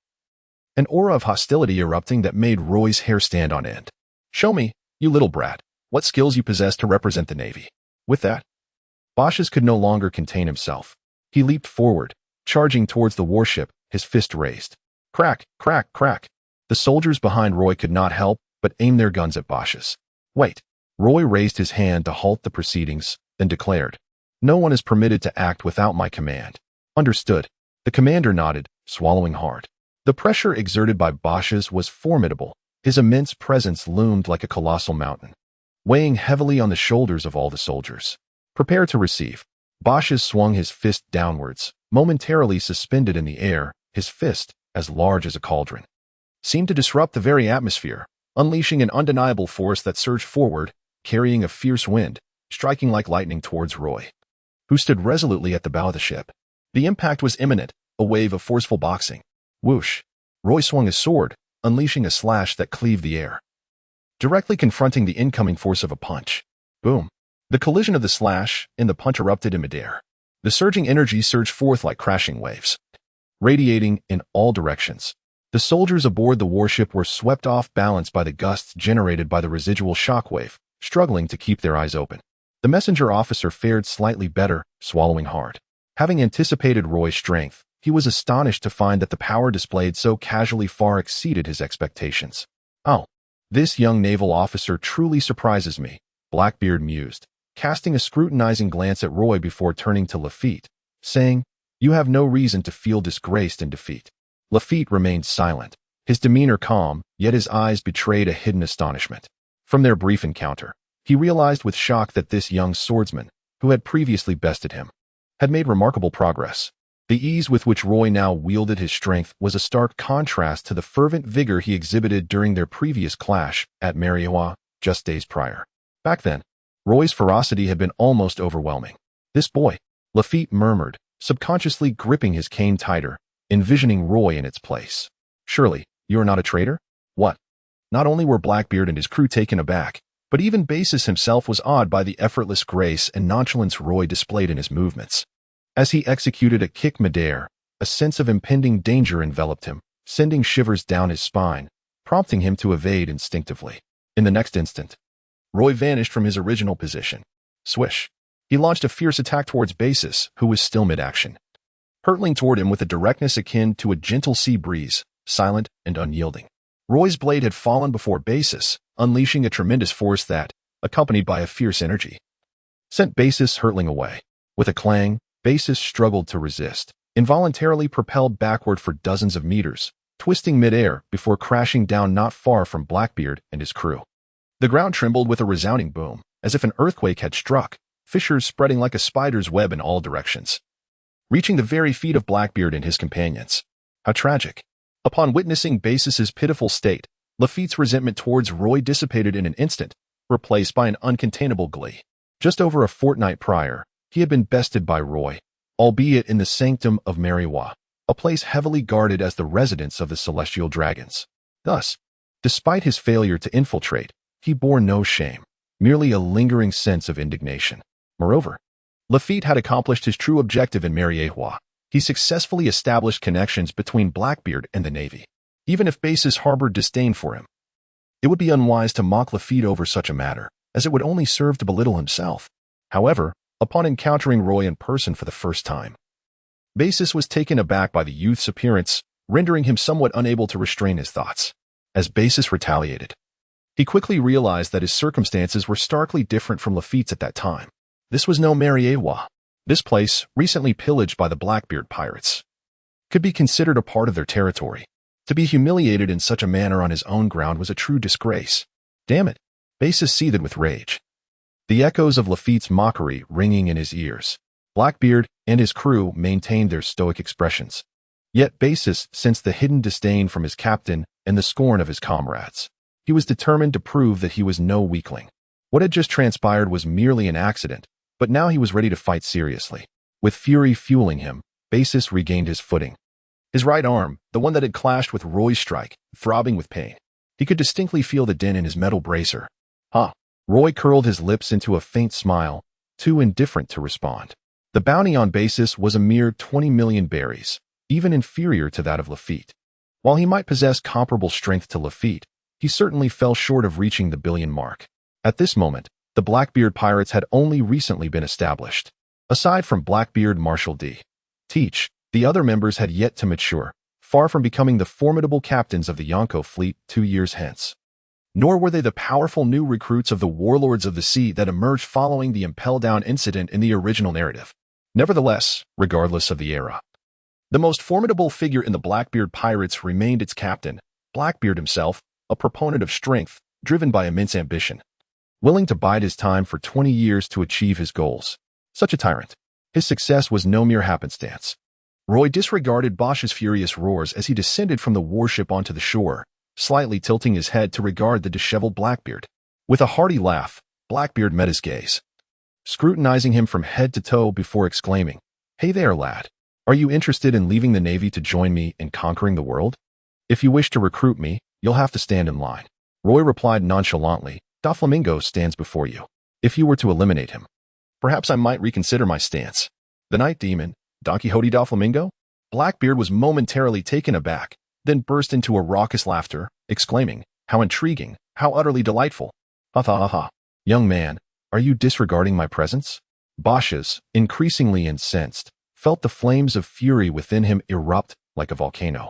An aura of hostility erupting that made Roy's hair stand on end. "Show me, you little brat, what skills you possess to represent the Navy." With that, Bashes could no longer contain himself. He leaped forward, charging towards the warship, his fist raised. Crack, crack, crack. The soldiers behind Roy could not help but aim their guns at Bashes. "Wait." Roy raised his hand to halt the proceedings, then declared, "No one is permitted to act without my command." "Understood." The commander nodded, swallowing hard. The pressure exerted by Bashes was formidable. His immense presence loomed like a colossal mountain, weighing heavily on the shoulders of all the soldiers. "Prepare to receive." Bashes swung his fist downwards, momentarily suspended in the air. His fist, as large as a cauldron, seemed to disrupt the very atmosphere, unleashing an undeniable force that surged forward, carrying a fierce wind, striking like lightning towards Roy, who stood resolutely at the bow of the ship. The impact was imminent, a wave of forceful boxing. Whoosh! Roy swung his sword, unleashing a slash that cleaved the air, directly confronting the incoming force of a punch. Boom! The collision of the slash and the punch erupted in midair. The surging energy surged forth like crashing waves, radiating in all directions. The soldiers aboard the warship were swept off balance by the gusts generated by the residual shockwave, struggling to keep their eyes open. The messenger officer fared slightly better, swallowing hard. Having anticipated Roy's strength, he was astonished to find that the power displayed so casually far exceeded his expectations. "Oh, this young naval officer truly surprises me," Blackbeard mused, casting a scrutinizing glance at Roy before turning to Lafitte, saying, "You have no reason to feel disgraced in defeat." Lafitte remained silent, his demeanor calm, yet his eyes betrayed a hidden astonishment. From their brief encounter, he realized with shock that this young swordsman, who had previously bested him, had made remarkable progress. The ease with which Roy now wielded his strength was a stark contrast to the fervent vigor he exhibited during their previous clash at Mariewa just days prior. Back then, Roy's ferocity had been almost overwhelming. "This boy," Lafitte murmured, subconsciously gripping his cane tighter, envisioning Roy in its place. "Surely, you are not a traitor?" "What?" Not only were Blackbeard and his crew taken aback, but even Basis himself was awed by the effortless grace and nonchalance Roy displayed in his movements. As he executed a kick midair, a sense of impending danger enveloped him, sending shivers down his spine, prompting him to evade instinctively. In the next instant, Roy vanished from his original position. Swish! He launched a fierce attack towards Basis, who was still mid-action, hurtling toward him with a directness akin to a gentle sea breeze, silent and unyielding. Roy's blade had fallen before Basis, unleashing a tremendous force that, accompanied by a fierce energy, sent Basis hurtling away. With a clang, Basis struggled to resist, involuntarily propelled backward for dozens of meters, twisting midair before crashing down not far from Blackbeard and his crew. The ground trembled with a resounding boom, as if an earthquake had struck, fissures spreading like a spider's web in all directions, reaching the very feet of Blackbeard and his companions. How tragic! Upon witnessing Basis's pitiful state, Lafitte's resentment towards Roy dissipated in an instant, replaced by an uncontainable glee. Just over a fortnight prior, he had been bested by Roy, albeit in the sanctum of Mariewa, a place heavily guarded as the residence of the celestial dragons. Thus, despite his failure to infiltrate, he bore no shame, merely a lingering sense of indignation. Moreover, Lafitte had accomplished his true objective in Mariewa. He successfully established connections between Blackbeard and the Navy. Even if Basis harbored disdain for him, it would be unwise to mock Lafitte over such a matter, as it would only serve to belittle himself. However, upon encountering Roy in person for the first time, Basis was taken aback by the youth's appearance, rendering him somewhat unable to restrain his thoughts. As Basis retaliated, he quickly realized that his circumstances were starkly different from Lafitte's at that time. This was no Mariewa. This place, recently pillaged by the Blackbeard pirates, could be considered a part of their territory. To be humiliated in such a manner on his own ground was a true disgrace. Damn it! Basis seethed with rage, the echoes of Lafitte's mockery ringing in his ears. Blackbeard and his crew maintained their stoic expressions. Yet Basis sensed the hidden disdain from his captain and the scorn of his comrades. He was determined to prove that he was no weakling. What had just transpired was merely an accident, but now he was ready to fight seriously. With fury fueling him, Basis regained his footing. His right arm, the one that had clashed with Roy's strike, throbbing with pain. He could distinctly feel the dent in his metal bracer. Huh. Roy curled his lips into a faint smile, too indifferent to respond. The bounty on Basis was a mere 20 million berries, even inferior to that of Lafitte. While he might possess comparable strength to Lafitte, he certainly fell short of reaching the billion mark. At this moment, the Blackbeard pirates had only recently been established. Aside from Blackbeard Marshal D. Teach, the other members had yet to mature, far from becoming the formidable captains of the Yonko fleet 2 years hence. Nor were they the powerful new recruits of the warlords of the sea that emerged following the Impel Down incident in the original narrative. Nevertheless, regardless of the era, the most formidable figure in the Blackbeard pirates remained its captain, Blackbeard himself, a proponent of strength, driven by immense ambition. Willing to bide his time for 20 years to achieve his goals. Such a tyrant. His success was no mere happenstance. Roy disregarded Bosch's furious roars as he descended from the warship onto the shore, slightly tilting his head to regard the disheveled Blackbeard. With a hearty laugh, Blackbeard met his gaze, scrutinizing him from head to toe before exclaiming, "Hey there, lad. Are you interested in leaving the Navy to join me in conquering the world? If you wish to recruit me, you'll have to stand in line." Roy replied nonchalantly, "Doflamingo stands before you. If you were to eliminate him, perhaps I might reconsider my stance." The Night Demon, Don Quixote Doflamingo? Blackbeard was momentarily taken aback, then burst into a raucous laughter, exclaiming, "How intriguing, how utterly delightful. Ha ha ha ha. Young man, are you disregarding my presence?" Bosch's, increasingly incensed, felt the flames of fury within him erupt like a volcano,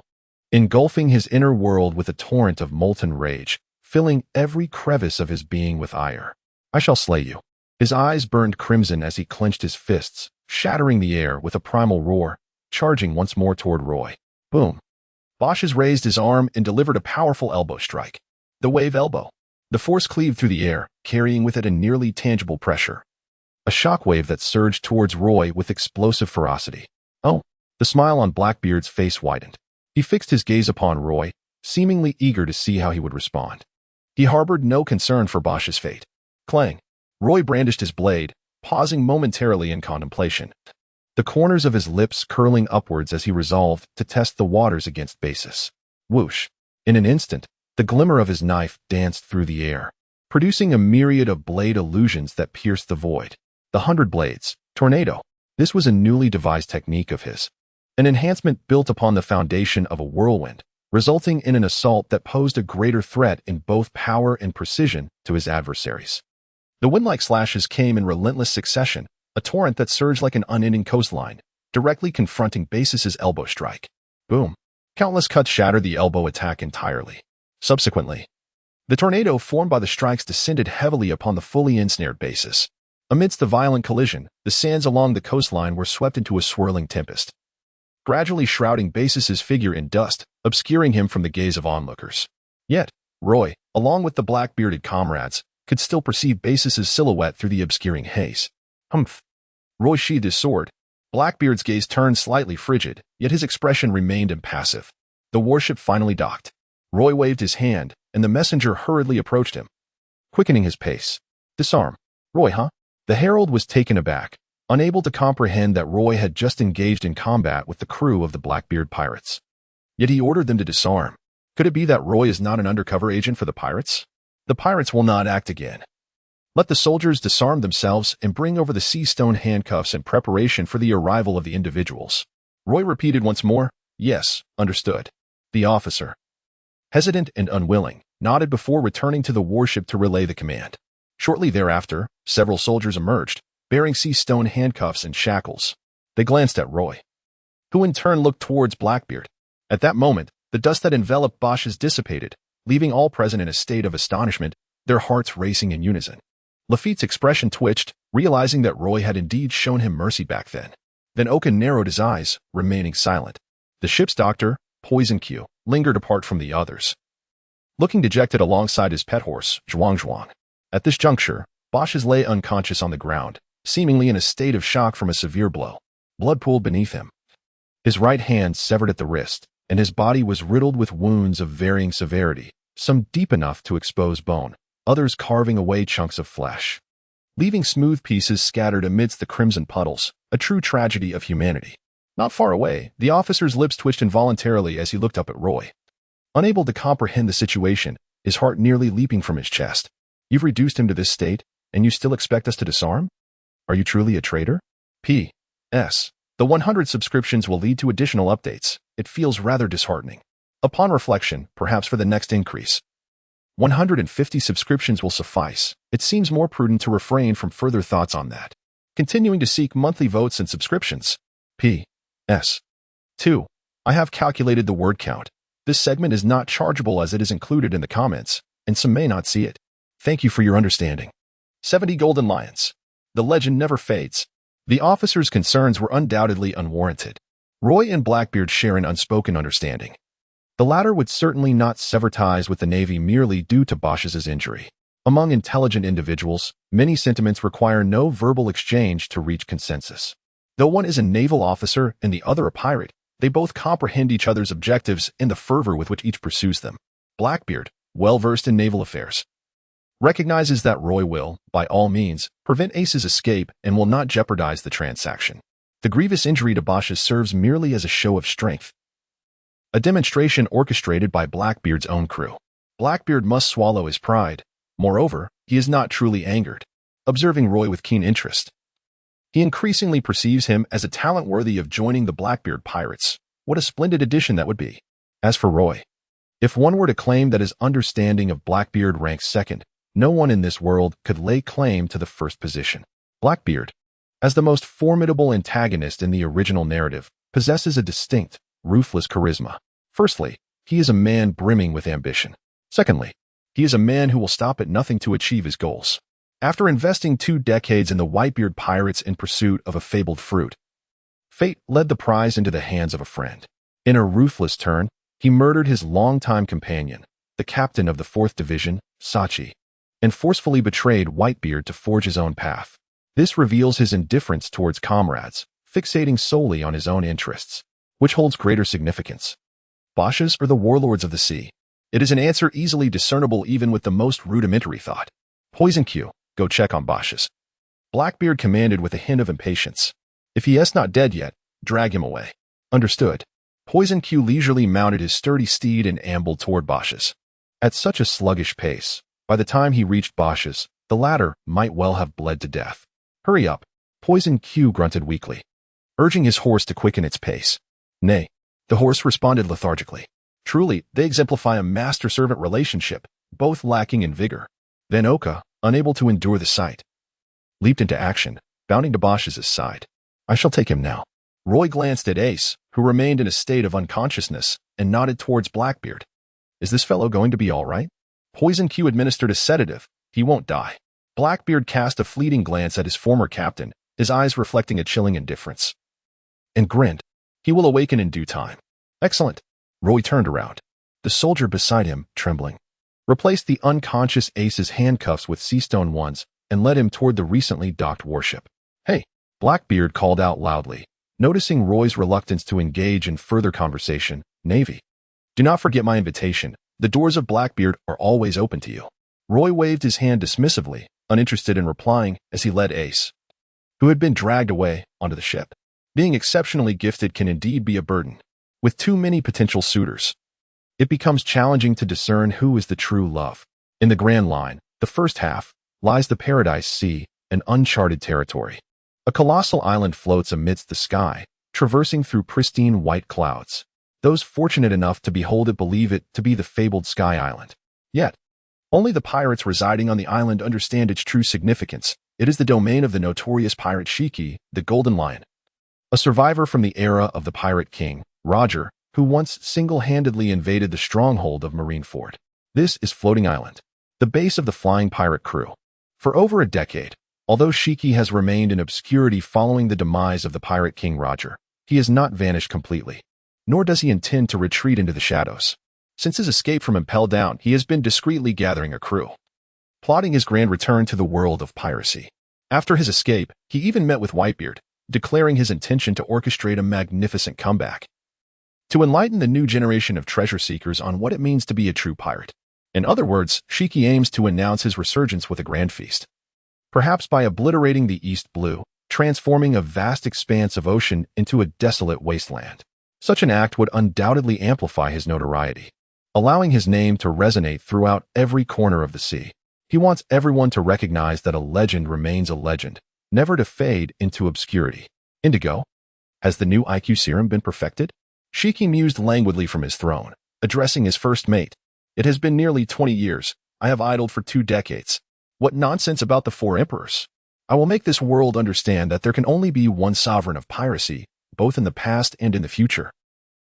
engulfing his inner world with a torrent of molten rage, filling every crevice of his being with ire. "I shall slay you." His eyes burned crimson as he clenched his fists, shattering the air with a primal roar, charging once more toward Roy. Boom. Bosch's raised his arm and delivered a powerful elbow strike. The wave elbow. The force cleaved through the air, carrying with it a nearly tangible pressure. A shockwave that surged towards Roy with explosive ferocity. Oh, the smile on Blackbeard's face widened. He fixed his gaze upon Roy, seemingly eager to see how he would respond. He harbored no concern for Bosch's fate. Clang. Roy brandished his blade, pausing momentarily in contemplation, the corners of his lips curling upwards as he resolved to test the waters against Basis. Whoosh. In an instant, the glimmer of his knife danced through the air, producing a myriad of blade illusions that pierced the void. The 100 blades, tornado. This was a newly devised technique of his, an enhancement built upon the foundation of a whirlwind, resulting in an assault that posed a greater threat in both power and precision to his adversaries. The wind-like slashes came in relentless succession, a torrent that surged like an unending coastline, directly confronting Basis's elbow strike. Boom. Countless cuts shattered the elbow attack entirely. Subsequently, the tornado formed by the strikes descended heavily upon the fully ensnared Basis. Amidst the violent collision, the sands along the coastline were swept into a swirling tempest, gradually shrouding Basis's figure in dust, obscuring him from the gaze of onlookers. Yet, Roy, along with the black-bearded comrades, could still perceive Basis's silhouette through the obscuring haze. Humph. Roy sheathed his sword. Blackbeard's gaze turned slightly frigid, yet his expression remained impassive. The warship finally docked. Roy waved his hand, and the messenger hurriedly approached him, quickening his pace. "Disarm." "Roy, huh?" The herald was taken aback, unable to comprehend that Roy had just engaged in combat with the crew of the Blackbeard pirates. Yet he ordered them to disarm. Could it be that Roy is not an undercover agent for the pirates? The pirates will not act again. Let the soldiers disarm themselves and bring over the sea stone handcuffs in preparation for the arrival of the individuals. Roy repeated once more, "Yes, understood." The officer, hesitant and unwilling, nodded before returning to the warship to relay the command. Shortly thereafter, several soldiers emerged, bearing sea stone handcuffs and shackles. They glanced at Roy, who in turn looked towards Blackbeard. At that moment, the dust that enveloped Bosch's dissipated, leaving all present in a state of astonishment, their hearts racing in unison. Lafitte's expression twitched, realizing that Roy had indeed shown him mercy back then. Then Oaken narrowed his eyes, remaining silent. The ship's doctor, Poison Q, lingered apart from the others, looking dejected alongside his pet horse, Zhuang Zhuang. At this juncture, Bosch's lay unconscious on the ground, seemingly in a state of shock from a severe blow. Blood pooled beneath him. His right hand severed at the wrist, and his body was riddled with wounds of varying severity, some deep enough to expose bone, others carving away chunks of flesh, leaving smooth pieces scattered amidst the crimson puddles, a true tragedy of humanity. Not far away, the officer's lips twitched involuntarily as he looked up at Roy. Unable to comprehend the situation, his heart nearly leaping from his chest. You've reduced him to this state, and you still expect us to disarm? Are you truly a traitor? P.S. The 100 subscriptions will lead to additional updates. It feels rather disheartening. Upon reflection, perhaps for the next increase, 150 subscriptions will suffice. It seems more prudent to refrain from further thoughts on that. Continuing to seek monthly votes and subscriptions. P.S. 2. I have calculated the word count. This segment is not chargeable as it is included in the comments, and some may not see it. Thank you for your understanding. 70 golden lions. The legend never fades. The officer's concerns were undoubtedly unwarranted. Roy and Blackbeard share an unspoken understanding. The latter would certainly not sever ties with the Navy merely due to Bosch's injury. Among intelligent individuals, many sentiments require no verbal exchange to reach consensus. Though one is a naval officer and the other a pirate, they both comprehend each other's objectives and the fervor with which each pursues them. Blackbeard, well-versed in naval affairs, recognizes that Roy will, by all means, prevent Ace's escape and will not jeopardize the transaction. The grievous injury to Bosch serves merely as a show of strength, a demonstration orchestrated by Blackbeard's own crew. Blackbeard must swallow his pride. Moreover, he is not truly angered. Observing Roy with keen interest, he increasingly perceives him as a talent worthy of joining the Blackbeard pirates. What a splendid addition that would be. As for Roy, if one were to claim that his understanding of Blackbeard ranks second, no one in this world could lay claim to the first position. Blackbeard, as the most formidable antagonist in the original narrative, possesses a distinct, ruthless charisma. Firstly, he is a man brimming with ambition. Secondly, he is a man who will stop at nothing to achieve his goals. After investing 2 decades in the Whitebeard pirates in pursuit of a fabled fruit, fate led the prize into the hands of a friend. In a ruthless turn, he murdered his longtime companion, the captain of the 4th Division, Sachi, and forcefully betrayed Whitebeard to forge his own path. This reveals his indifference towards comrades, fixating solely on his own interests. Which holds greater significance? Bosch's or the warlords of the sea? It is an answer easily discernible even with the most rudimentary thought. Poison Q, go check on Bosch's. Blackbeard commanded with a hint of impatience. If he is not dead yet, drag him away. Understood. Poison Q leisurely mounted his sturdy steed and ambled toward Bosch's. At such a sluggish pace, by the time he reached Bosch's, the latter might well have bled to death. Hurry up, Poison Q grunted weakly, urging his horse to quicken its pace. Nay, the horse responded lethargically. Truly, they exemplify a master-servant relationship, both lacking in vigor. Then Oka, unable to endure the sight, leaped into action, bounding to Bosch's side. I shall take him now. Roy glanced at Ace, who remained in a state of unconsciousness, and nodded towards Blackbeard. Is this fellow going to be all right? Poison Q administered a sedative. He won't die. Blackbeard cast a fleeting glance at his former captain, his eyes reflecting a chilling indifference, and grinned. He will awaken in due time. Excellent. Roy turned around. The soldier beside him, trembling, replaced the unconscious Ace's handcuffs with sea-stone ones and led him toward the recently docked warship. Hey, Blackbeard called out loudly, noticing Roy's reluctance to engage in further conversation. Navy, do not forget my invitation. The doors of Blackbeard are always open to you. Roy waved his hand dismissively, uninterested in replying as he led Ace, who had been dragged away, onto the ship. Being exceptionally gifted can indeed be a burden. With too many potential suitors, it becomes challenging to discern who is the true love. In the Grand Line, the first half, lies the Paradise Sea, an uncharted territory. A colossal island floats amidst the sky, traversing through pristine white clouds. Those fortunate enough to behold it believe it to be the fabled Sky Island. Yet, only the pirates residing on the island understand its true significance. It is the domain of the notorious pirate Shiki, the Golden Lion, a survivor from the era of the Pirate King, Roger, who once single-handedly invaded the stronghold of Marineford. This is Floating Island, the base of the flying pirate crew. For over a decade, although Shiki has remained in obscurity following the demise of the Pirate King Roger, he has not vanished completely, nor does he intend to retreat into the shadows. Since his escape from Impel Down, he has been discreetly gathering a crew, plotting his grand return to the world of piracy. After his escape, he even met with Whitebeard, declaring his intention to orchestrate a magnificent comeback, to enlighten the new generation of treasure seekers on what it means to be a true pirate. In other words, Shiki aims to announce his resurgence with a grand feast. Perhaps by obliterating the East Blue, transforming a vast expanse of ocean into a desolate wasteland. Such an act would undoubtedly amplify his notoriety, allowing his name to resonate throughout every corner of the sea. He wants everyone to recognize that a legend remains a legend, never to fade into obscurity. Indigo, has the new IQ serum been perfected? Shiki mused languidly from his throne, addressing his first mate. It has been nearly 20 years. I have idled for 2 decades. What nonsense about the 4 emperors? I will make this world understand that there can only be one sovereign of piracy, both in the past and in the future.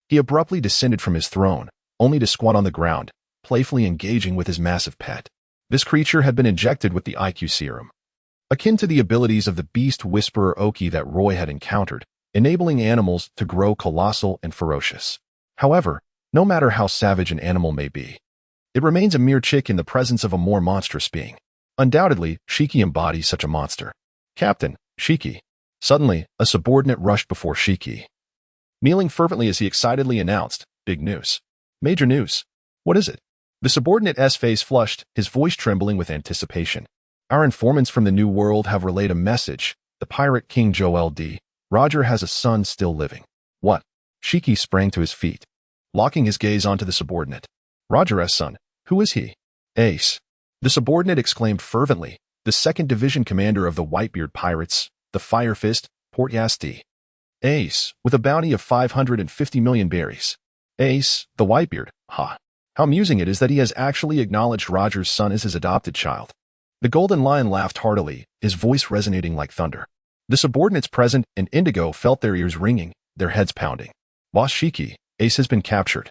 He abruptly descended from his throne, only to squat on the ground, playfully engaging with his massive pet. This creature had been injected with the IQ serum, akin to the abilities of the beast whisperer Oki that Roy had encountered, enabling animals to grow colossal and ferocious. However, no matter how savage an animal may be, it remains a mere chick in the presence of a more monstrous being. Undoubtedly, Shiki embodies such a monster. Captain, Shiki. Suddenly, a subordinate rushed before Shiki, kneeling fervently as he excitedly announced, "Big news. Major news. What is it?" The subordinate's face flushed, his voice trembling with anticipation. "Our informants from the New World have relayed a message. The pirate king Joel D. Roger has a son still living." "What?" Shiki sprang to his feet, locking his gaze onto the subordinate. "Roger's son. Who is he?" "Ace." The subordinate exclaimed fervently, the 2nd Division commander of the Whitebeard Pirates, the Fire Fist, Port Yasti. Ace, with a bounty of 550 million berries. Ace, the Whitebeard, ha. How amusing it is that he has actually acknowledged Roger's son as his adopted child. The Golden Lion laughed heartily, his voice resonating like thunder. The subordinates present and Indigo felt their ears ringing, their heads pounding. "Boss Shiki, Ace has been captured."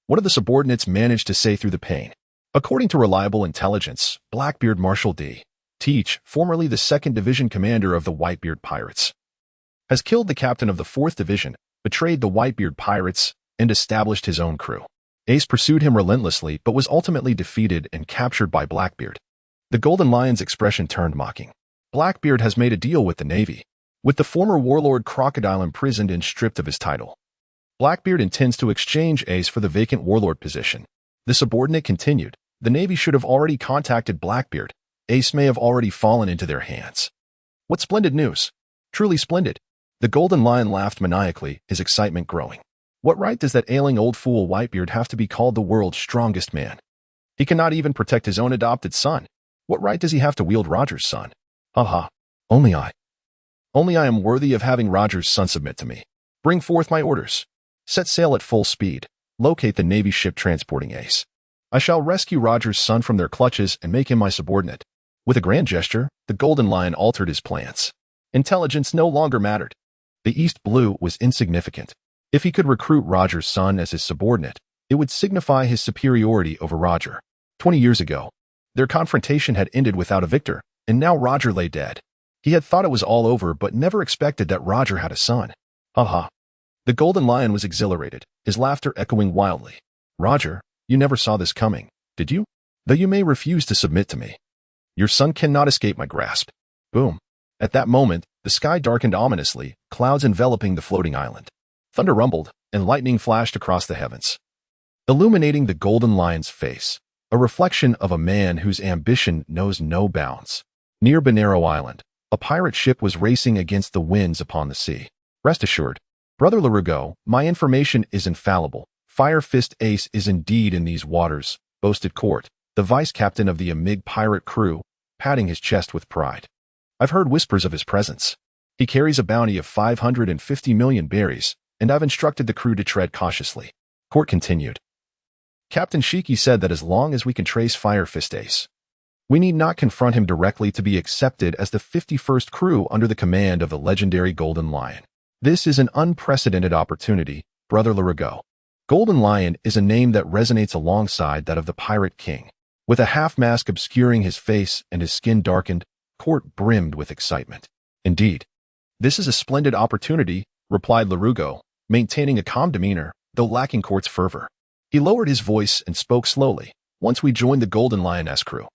What did the subordinates manage to say through the pain? According to reliable intelligence, Blackbeard Marshal D. Teach, formerly the 2nd Division commander of the Whitebeard Pirates, has killed the captain of the 4th Division, betrayed the Whitebeard Pirates, and established his own crew. Ace pursued him relentlessly but was ultimately defeated and captured by Blackbeard. The Golden Lion's expression turned mocking. Blackbeard has made a deal with the Navy, with the former warlord Crocodile imprisoned and stripped of his title. Blackbeard intends to exchange Ace for the vacant warlord position. The subordinate continued, "The Navy should have already contacted Blackbeard. Ace may have already fallen into their hands." "What splendid news. Truly splendid." The Golden Lion laughed maniacally, his excitement growing. "What right does that ailing old fool Whitebeard have to be called the world's strongest man? He cannot even protect his own adopted son. What right does he have to wield Roger's son? Ha ha. Only I am worthy of having Roger's son submit to me. Bring forth my orders. Set sail at full speed. Locate the Navy ship transporting Ace. I shall rescue Roger's son from their clutches and make him my subordinate." With a grand gesture, the Golden Lion altered his plans. Intelligence no longer mattered. The East Blue was insignificant. If he could recruit Roger's son as his subordinate, it would signify his superiority over Roger. 20 years ago, their confrontation had ended without a victor, and now Roger lay dead. He had thought it was all over but never expected that Roger had a son. Ha ha. The Golden Lion was exhilarated, his laughter echoing wildly. "Roger, you never saw this coming, did you? Though you may refuse to submit to me. Your son cannot escape my grasp." Boom. At that moment, the sky darkened ominously, clouds enveloping the floating island. Thunder rumbled, and lightning flashed across the heavens, illuminating the Golden Lion's face, a reflection of a man whose ambition knows no bounds. Near Bonero Island, a pirate ship was racing against the winds upon the sea. "Rest assured, Brother Larugo, my information is infallible. Fire Fist Ace is indeed in these waters," boasted Court, the vice-captain of the Amig pirate crew, patting his chest with pride. "I've heard whispers of his presence. He carries a bounty of 550 million berries, and I've instructed the crew to tread cautiously." Court continued. "Captain Shiki said that as long as we can trace Fire Fist Ace, we need not confront him directly to be accepted as the 51st crew under the command of the legendary Golden Lion. This is an unprecedented opportunity, Brother Larugo." Golden Lion is a name that resonates alongside that of the Pirate King. With a half-mask obscuring his face and his skin darkened, Court brimmed with excitement. "Indeed, this is a splendid opportunity," replied Larugo, maintaining a calm demeanor, though lacking Court's fervor. He lowered his voice and spoke slowly. "Once we join the Golden Lioness crew,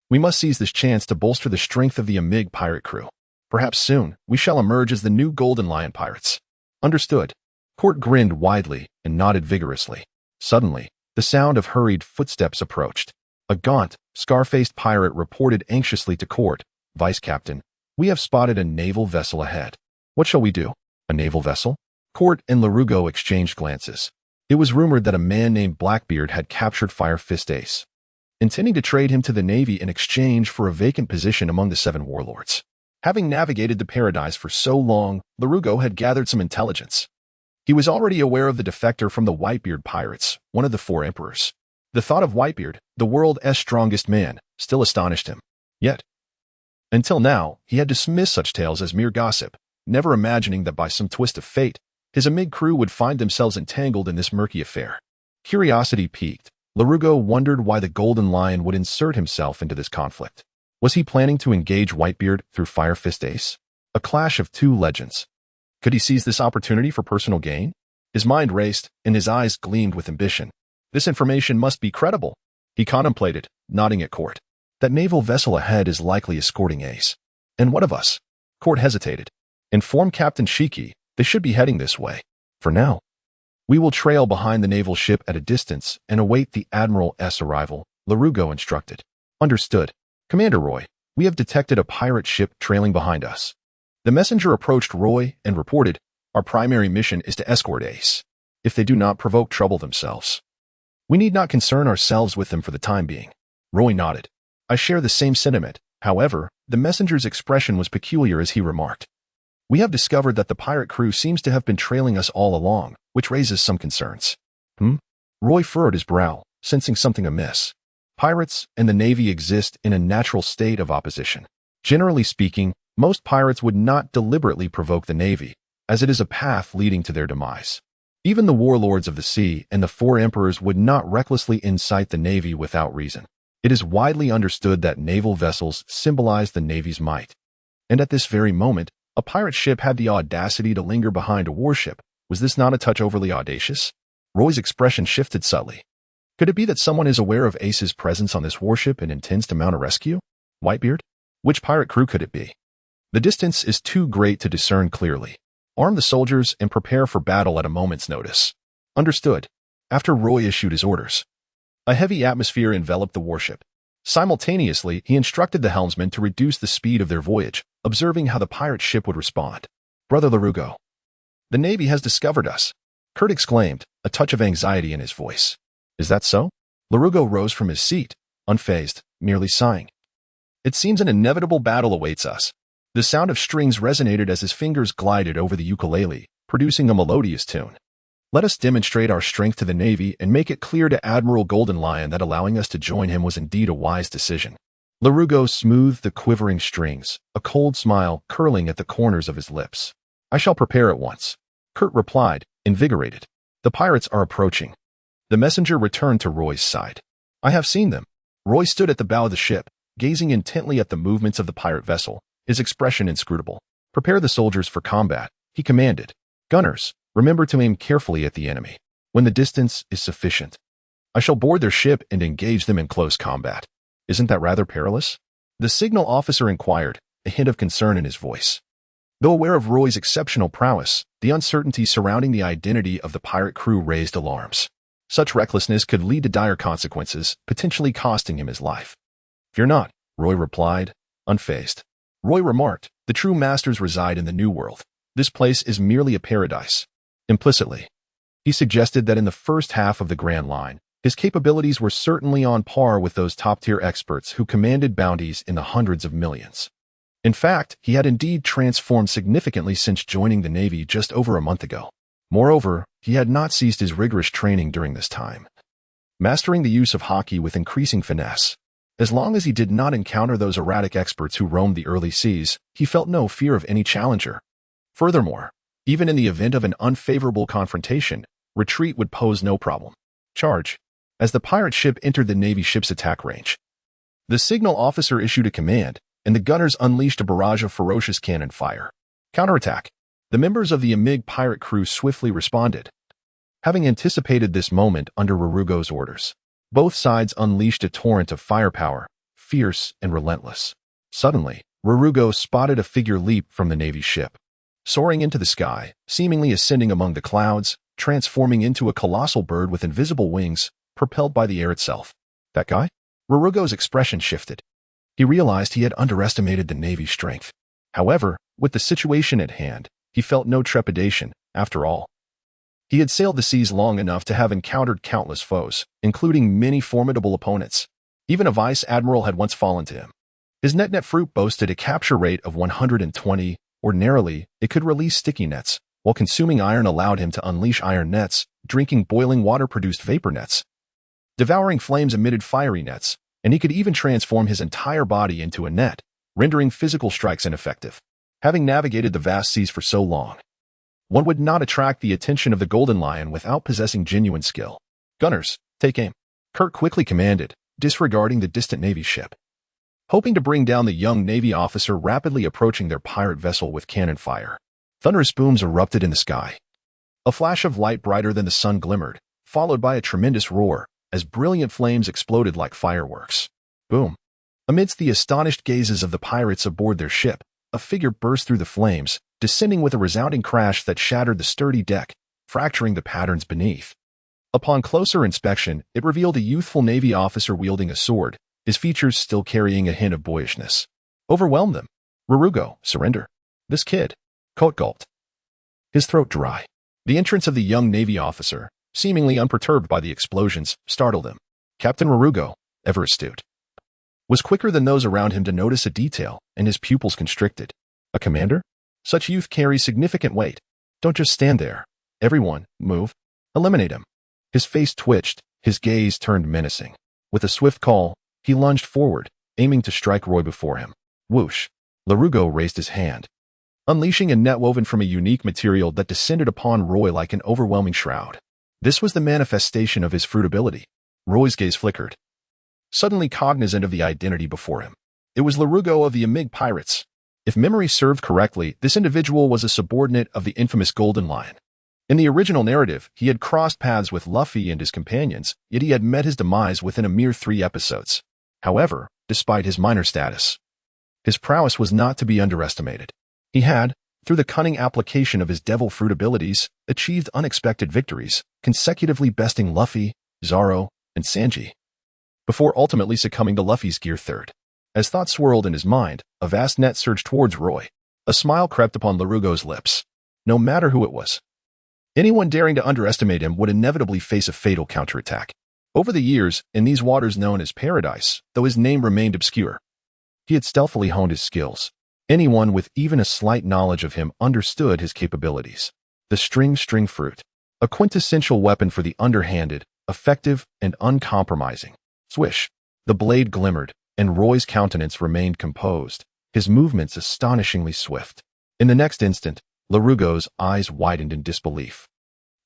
we must seize this chance to bolster the strength of the Amig pirate crew. Perhaps soon, we shall emerge as the new Golden Lion pirates." "Understood." Court grinned widely and nodded vigorously. Suddenly, The sound of hurried footsteps approached. A gaunt, scar-faced pirate reported anxiously to Court, "Vice Captain, we have spotted a naval vessel ahead." "What shall we do?" "A naval vessel?" Court and Larugo exchanged glances. It was rumored that a man named Blackbeard had captured Fire Fist Ace, intending to trade him to the Navy in exchange for a vacant position among the 7 warlords. Having navigated the Paradise for so long, Larugo had gathered some intelligence. He was already aware of the defector from the Whitebeard pirates, one of the 4 emperors. The thought of Whitebeard, the world's strongest man, still astonished him. Yet, until now, he had dismissed such tales as mere gossip, never imagining that by some twist of fate, his Amig crew would find themselves entangled in this murky affair. Curiosity piqued. Larugo wondered why the Golden Lion would insert himself into this conflict. Was he planning to engage Whitebeard through Fire Fist Ace? A clash of 2 legends. Could he seize this opportunity for personal gain? His mind raced, and his eyes gleamed with ambition. This information must be credible, he contemplated, nodding at Court. That naval vessel ahead is likely escorting Ace. And what of us? Court hesitated. Inform Captain Shiki, they should be heading this way. For now, we will trail behind the naval ship at a distance and await the Admiral's arrival, Larugo instructed. Understood. Commander Roy, we have detected a pirate ship trailing behind us. The messenger approached Roy and reported, our primary mission is to escort Ace. If they do not provoke trouble themselves, we need not concern ourselves with them for the time being. Roy nodded. I share the same sentiment. However, the messenger's expression was peculiar as he remarked, we have discovered that the pirate crew seems to have been trailing us all along, which raises some concerns. Roy furrowed his brow, sensing something amiss. Pirates and the Navy exist in a natural state of opposition. Generally speaking, most pirates would not deliberately provoke the Navy, as it is a path leading to their demise. Even the warlords of the sea and the 4 emperors would not recklessly incite the Navy without reason. It is widely understood that naval vessels symbolize the Navy's might. And at this very moment, a pirate ship had the audacity to linger behind a warship. Was this not a touch overly audacious? Roy's expression shifted subtly. Could it be that someone is aware of Ace's presence on this warship and intends to mount a rescue? Whitebeard? Which pirate crew could it be? The distance is too great to discern clearly. Arm the soldiers and prepare for battle at a moment's notice. Understood. After Roy issued his orders, a heavy atmosphere enveloped the warship. Simultaneously, he instructed the helmsman to reduce the speed of their voyage, observing how the pirate ship would respond. Brother Larugo, the Navy has discovered us, Kurt exclaimed, a touch of anxiety in his voice. Is that so? Larugo rose from his seat, unfazed, merely sighing. It seems an inevitable battle awaits us. The sound of strings resonated as his fingers glided over the ukulele, producing a melodious tune. Let us demonstrate our strength to the Navy and make it clear to Admiral Golden Lion that allowing us to join him was indeed a wise decision. Larugo smoothed the quivering strings, a cold smile curling at the corners of his lips. I shall prepare at once. Kurt replied, invigorated. The pirates are approaching. The messenger returned to Roy's side. I have seen them. Roy stood at the bow of the ship, gazing intently at the movements of the pirate vessel, his expression inscrutable. Prepare the soldiers for combat, he commanded. Gunners, remember to aim carefully at the enemy, when the distance is sufficient. I shall board their ship and engage them in close combat. Isn't that rather perilous? The signal officer inquired, a hint of concern in his voice. Though aware of Roy's exceptional prowess, the uncertainty surrounding the identity of the pirate crew raised alarms. Such recklessness could lead to dire consequences, potentially costing him his life. Fear not, Roy replied, unfazed. Roy remarked, the true masters reside in the New World. This place is merely a paradise. Implicitly, he suggested that in the first half of the Grand Line, his capabilities were certainly on par with those top-tier experts who commanded bounties in the hundreds of millions. In fact, he had indeed transformed significantly since joining the Navy just over a month ago. Moreover, he had not ceased his rigorous training during this time, mastering the use of hockey with increasing finesse. As long as he did not encounter those erratic experts who roamed the early seas, he felt no fear of any challenger. Furthermore, even in the event of an unfavorable confrontation, retreat would pose no problem. Charge. As the pirate ship entered the Navy ship's attack range, the signal officer issued a command, and the gunners unleashed a barrage of ferocious cannon fire. Counterattack. The members of the Amig pirate crew swiftly responded. Having anticipated this moment under Rarugo's orders, both sides unleashed a torrent of firepower, fierce and relentless. Suddenly, Rarugo spotted a figure leap from the Navy ship. Soaring into the sky, seemingly ascending among the clouds, transforming into a colossal bird with invisible wings, propelled by the air itself. That guy? Rarugo's expression shifted. He realized he had underestimated the Navy's strength. However, with the situation at hand, he felt no trepidation, after all. He had sailed the seas long enough to have encountered countless foes, including many formidable opponents. Even a vice admiral had once fallen to him. His net fruit boasted a capture rate of 120. Ordinarily, it could release sticky nets, while consuming iron allowed him to unleash iron nets, drinking boiling water produced vapor nets. Devouring flames emitted fiery nets, and he could even transform his entire body into a net, rendering physical strikes ineffective. Having navigated the vast seas for so long, one would not attract the attention of the Golden Lion without possessing genuine skill. "Gunners, take aim," Kurt quickly commanded, disregarding the distant Navy ship. Hoping to bring down the young Navy officer rapidly approaching their pirate vessel with cannon fire, thunderous booms erupted in the sky. A flash of light brighter than the sun glimmered, followed by a tremendous roar, as brilliant flames exploded like fireworks. Boom! Amidst the astonished gazes of the pirates aboard their ship, a figure burst through the flames, descending with a resounding crash that shattered the sturdy deck, fracturing the patterns beneath. Upon closer inspection, it revealed a youthful Navy officer wielding a sword, his features still carrying a hint of boyishness. Overwhelmed them. "Rarugo, surrender." "This kid." Coat gulped, his throat dry. The entrance of the young Navy officer, seemingly unperturbed by the explosions, startled him. Captain Rarugo, ever astute, was quicker than those around him to notice a detail, and his pupils constricted. "A commander? Such youth carries significant weight. Don't just stand there. Everyone, move. Eliminate him." His face twitched, his gaze turned menacing. With a swift call, he lunged forward, aiming to strike Roy before him. Whoosh! Rarugo raised his hand, unleashing a net woven from a unique material that descended upon Roy like an overwhelming shroud. This was the manifestation of his fruit ability. Roy's gaze flickered, suddenly cognizant of the identity before him. It was Rarugo of the Amig Pirates. If memory served correctly, this individual was a subordinate of the infamous Golden Lion. In the original narrative, he had crossed paths with Luffy and his companions, yet he had met his demise within a mere 3 episodes. However, despite his minor status, his prowess was not to be underestimated. He had, through the cunning application of his devil fruit abilities, achieved unexpected victories, consecutively besting Luffy, Zoro, and Sanji, before ultimately succumbing to Luffy's Gear Third. As thoughts swirled in his mind, a vast net surged towards Roy. A smile crept upon Larugo's lips. No matter who it was, anyone daring to underestimate him would inevitably face a fatal counterattack. Over the years, in these waters known as Paradise, though his name remained obscure, he had stealthily honed his skills. Anyone with even a slight knowledge of him understood his capabilities. The string fruit, a quintessential weapon for the underhanded, effective, and uncompromising. Swish! The blade glimmered, and Roy's countenance remained composed, his movements astonishingly swift. In the next instant, Larugo's eyes widened in disbelief.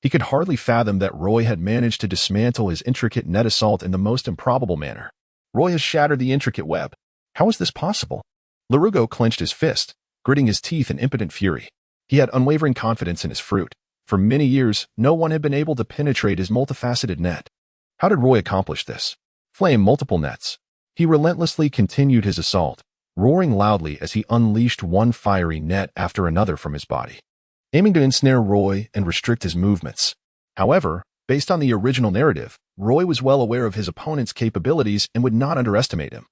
He could hardly fathom that Roy had managed to dismantle his intricate net assault in the most improbable manner. Roy has shattered the intricate web. How is this possible? Larugo clenched his fist, gritting his teeth in impotent fury. He had unwavering confidence in his fruit. For many years, no one had been able to penetrate his multifaceted net. How did Roy accomplish this? Flame multiple nets. He relentlessly continued his assault, roaring loudly as he unleashed one fiery net after another from his body, aiming to ensnare Roy and restrict his movements. However, based on the original narrative, Roy was well aware of his opponent's capabilities and would not underestimate him.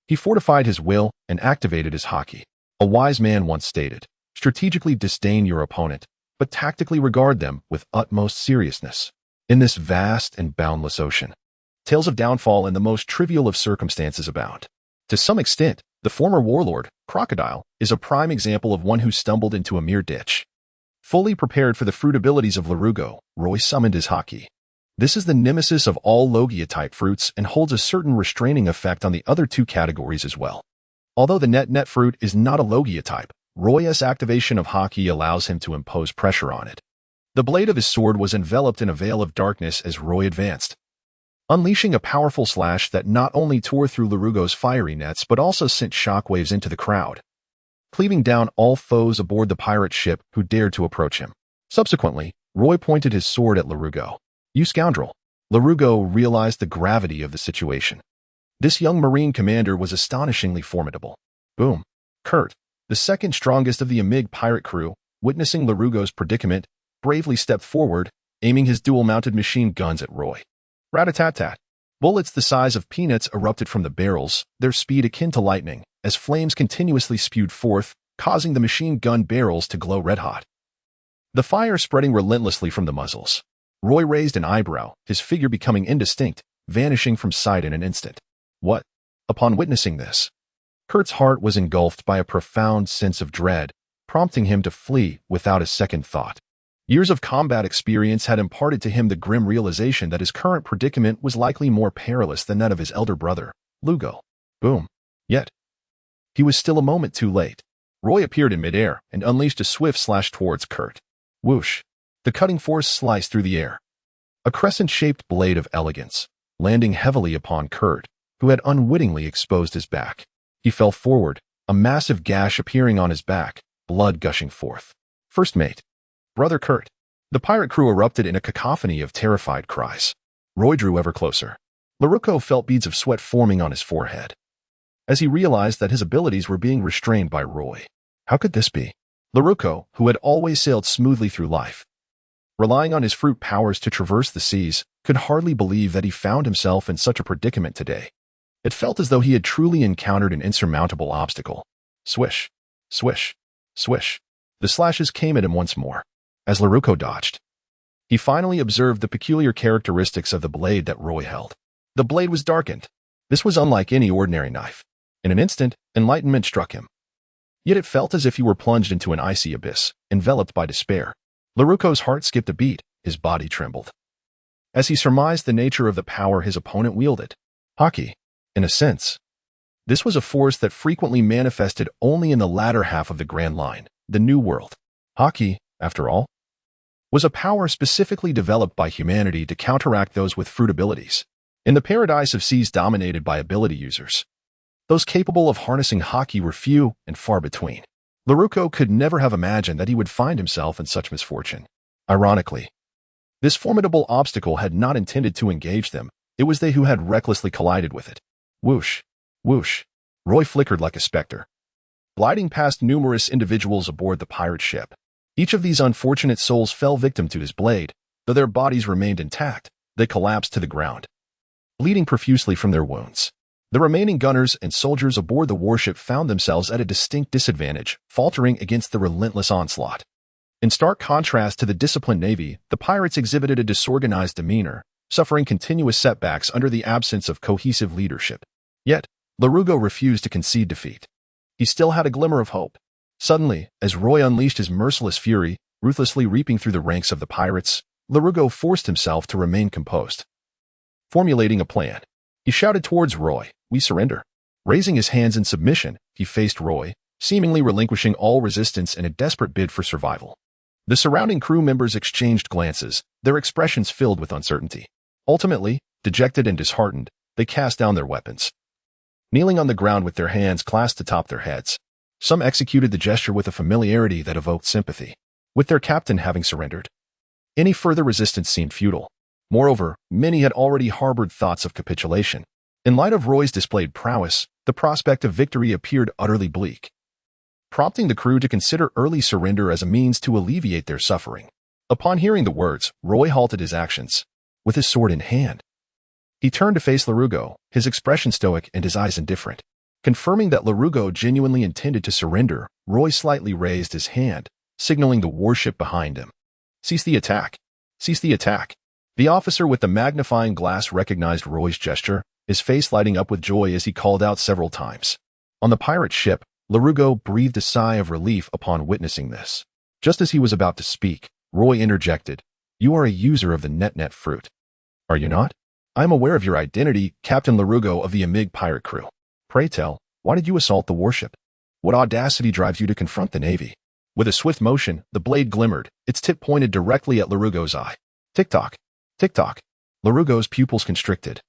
He fortified his will and activated his haki. A wise man once stated, "Strategically disdain your opponent, but tactically regard them with utmost seriousness." In this vast and boundless ocean, tales of downfall in the most trivial of circumstances abound. To some extent, the former warlord, Crocodile, is a prime example of one who stumbled into a mere ditch. Fully prepared for the fruit abilities of Larugo, Roy summoned his haki. This is the nemesis of all Logia-type fruits and holds a certain restraining effect on the other 2 categories as well. Although the net fruit is not a Logia type, Roy's activation of haki allows him to impose pressure on it. The blade of his sword was enveloped in a veil of darkness as Roy advanced, unleashing a powerful slash that not only tore through Larugo's fiery nets but also sent shockwaves into the crowd, cleaving down all foes aboard the pirate ship who dared to approach him. Subsequently, Roy pointed his sword at Larugo. "You scoundrel!" Larugo realized the gravity of the situation. This young Marine commander was astonishingly formidable. Boom! Kurt, the second strongest of the Amig pirate crew, witnessing Larugo's predicament, bravely stepped forward, aiming his dual-mounted machine guns at Roy. Rat-a-tat-tat. Bullets the size of peanuts erupted from the barrels, their speed akin to lightning, as flames continuously spewed forth, causing the machine gun barrels to glow red-hot. The fire spreading relentlessly from the muzzles. Roy raised an eyebrow, his figure becoming indistinct, vanishing from sight in an instant. What? Upon witnessing this, Kurt's heart was engulfed by a profound sense of dread, prompting him to flee without a second thought. Years of combat experience had imparted to him the grim realization that his current predicament was likely more perilous than that of his elder brother, Lugo. Boom. Yet, he was still a moment too late. Roy appeared in midair and unleashed a swift slash towards Kurt. Whoosh. The cutting force sliced through the air. A crescent-shaped blade of elegance, landing heavily upon Kurt, who had unwittingly exposed his back. He fell forward, a massive gash appearing on his back, blood gushing forth. First mate. Brother Kurt. The pirate crew erupted in a cacophony of terrified cries. Roy drew ever closer. Laruko felt beads of sweat forming on his forehead, as he realized that his abilities were being restrained by Roy. How could this be? Laruko, who had always sailed smoothly through life, relying on his fruit powers to traverse the seas, could hardly believe that he found himself in such a predicament today. It felt as though he had truly encountered an insurmountable obstacle. Swish, swish, swish. The slashes came at him once more. As Laruko dodged, he finally observed the peculiar characteristics of the blade that Roy held. The blade was darkened. This was unlike any ordinary knife. In an instant, enlightenment struck him. Yet it felt as if he were plunged into an icy abyss, enveloped by despair. Laruko's heart skipped a beat, his body trembled, as he surmised the nature of the power his opponent wielded. Haki. In a sense, this was a force that frequently manifested only in the latter half of the Grand Line, the New World. Haki, after all, was a power specifically developed by humanity to counteract those with fruit abilities. In the paradise of seas dominated by ability users, those capable of harnessing Haki were few and far between. Laruko could never have imagined that he would find himself in such misfortune. Ironically, this formidable obstacle had not intended to engage them. It was they who had recklessly collided with it. Whoosh, whoosh. Roy flickered like a specter, gliding past numerous individuals aboard the pirate ship. Each of these unfortunate souls fell victim to his blade. Though their bodies remained intact, they collapsed to the ground, bleeding profusely from their wounds. The remaining gunners and soldiers aboard the warship found themselves at a distinct disadvantage, faltering against the relentless onslaught. In stark contrast to the disciplined Navy, the pirates exhibited a disorganized demeanor, suffering continuous setbacks under the absence of cohesive leadership. Yet, Larugo refused to concede defeat. He still had a glimmer of hope. Suddenly, as Roy unleashed his merciless fury, ruthlessly reaping through the ranks of the pirates, Larugo forced himself to remain composed. Formulating a plan, he shouted towards Roy, "We surrender." Raising his hands in submission, he faced Roy, seemingly relinquishing all resistance in a desperate bid for survival. The surrounding crew members exchanged glances, their expressions filled with uncertainty. Ultimately, dejected and disheartened, they cast down their weapons, kneeling on the ground with their hands clasped atop their heads. Some executed the gesture with a familiarity that evoked sympathy, with their captain having surrendered. Any further resistance seemed futile. Moreover, many had already harbored thoughts of capitulation. In light of Roy's displayed prowess, the prospect of victory appeared utterly bleak, prompting the crew to consider early surrender as a means to alleviate their suffering. Upon hearing the words, Roy halted his actions. With his sword in hand, he turned to face Larugo, his expression stoic and his eyes indifferent. Confirming that Larugo genuinely intended to surrender, Roy slightly raised his hand, signaling the warship behind him. "Cease the attack! Cease the attack!" The officer with the magnifying glass recognized Roy's gesture, his face lighting up with joy as he called out several times. On the pirate ship, Larugo breathed a sigh of relief upon witnessing this. Just as he was about to speak, Roy interjected, "You are a user of the net fruit, are you not? I am aware of your identity, Captain Larugo of the Amig pirate crew. Pray tell, why did you assault the warship? What audacity drives you to confront the Navy?" With a swift motion, the blade glimmered, its tip pointed directly at Larugo's eye. Tick-tock, tick-tock. Larugo's pupils constricted,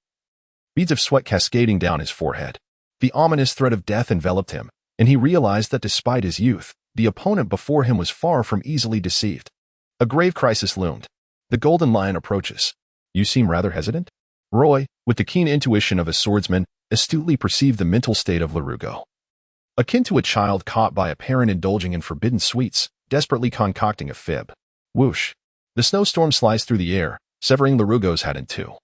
beads of sweat cascading down his forehead. The ominous threat of death enveloped him, and he realized that despite his youth, the opponent before him was far from easily deceived. A grave crisis loomed. The Golden Lion approaches. "You seem rather hesitant?" Roy, with the keen intuition of a swordsman, astutely perceived the mental state of Larugo. Akin to a child caught by a parent indulging in forbidden sweets, desperately concocting a fib. Whoosh. The snowstorm sliced through the air, severing Larugo's head in two.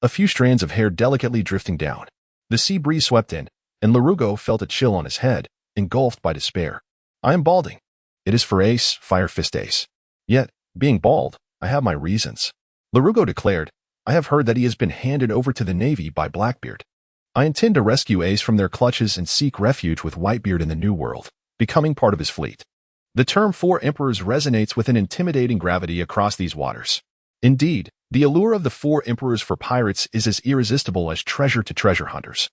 a few strands of hair delicately drifting down. The sea breeze swept in, and Larugo felt a chill on his head, engulfed by despair. I am balding. It is for Ace, Fire Fist Ace. Yet, being bald, I have my reasons. Larugo declared, I have heard that he has been handed over to the Navy by Blackbeard. I intend to rescue Ace from their clutches and seek refuge with Whitebeard in the New World, becoming part of his fleet. The term Four Emperors resonates with an intimidating gravity across these waters. Indeed, the allure of the Four Emperors for pirates is as irresistible as treasure to treasure hunters,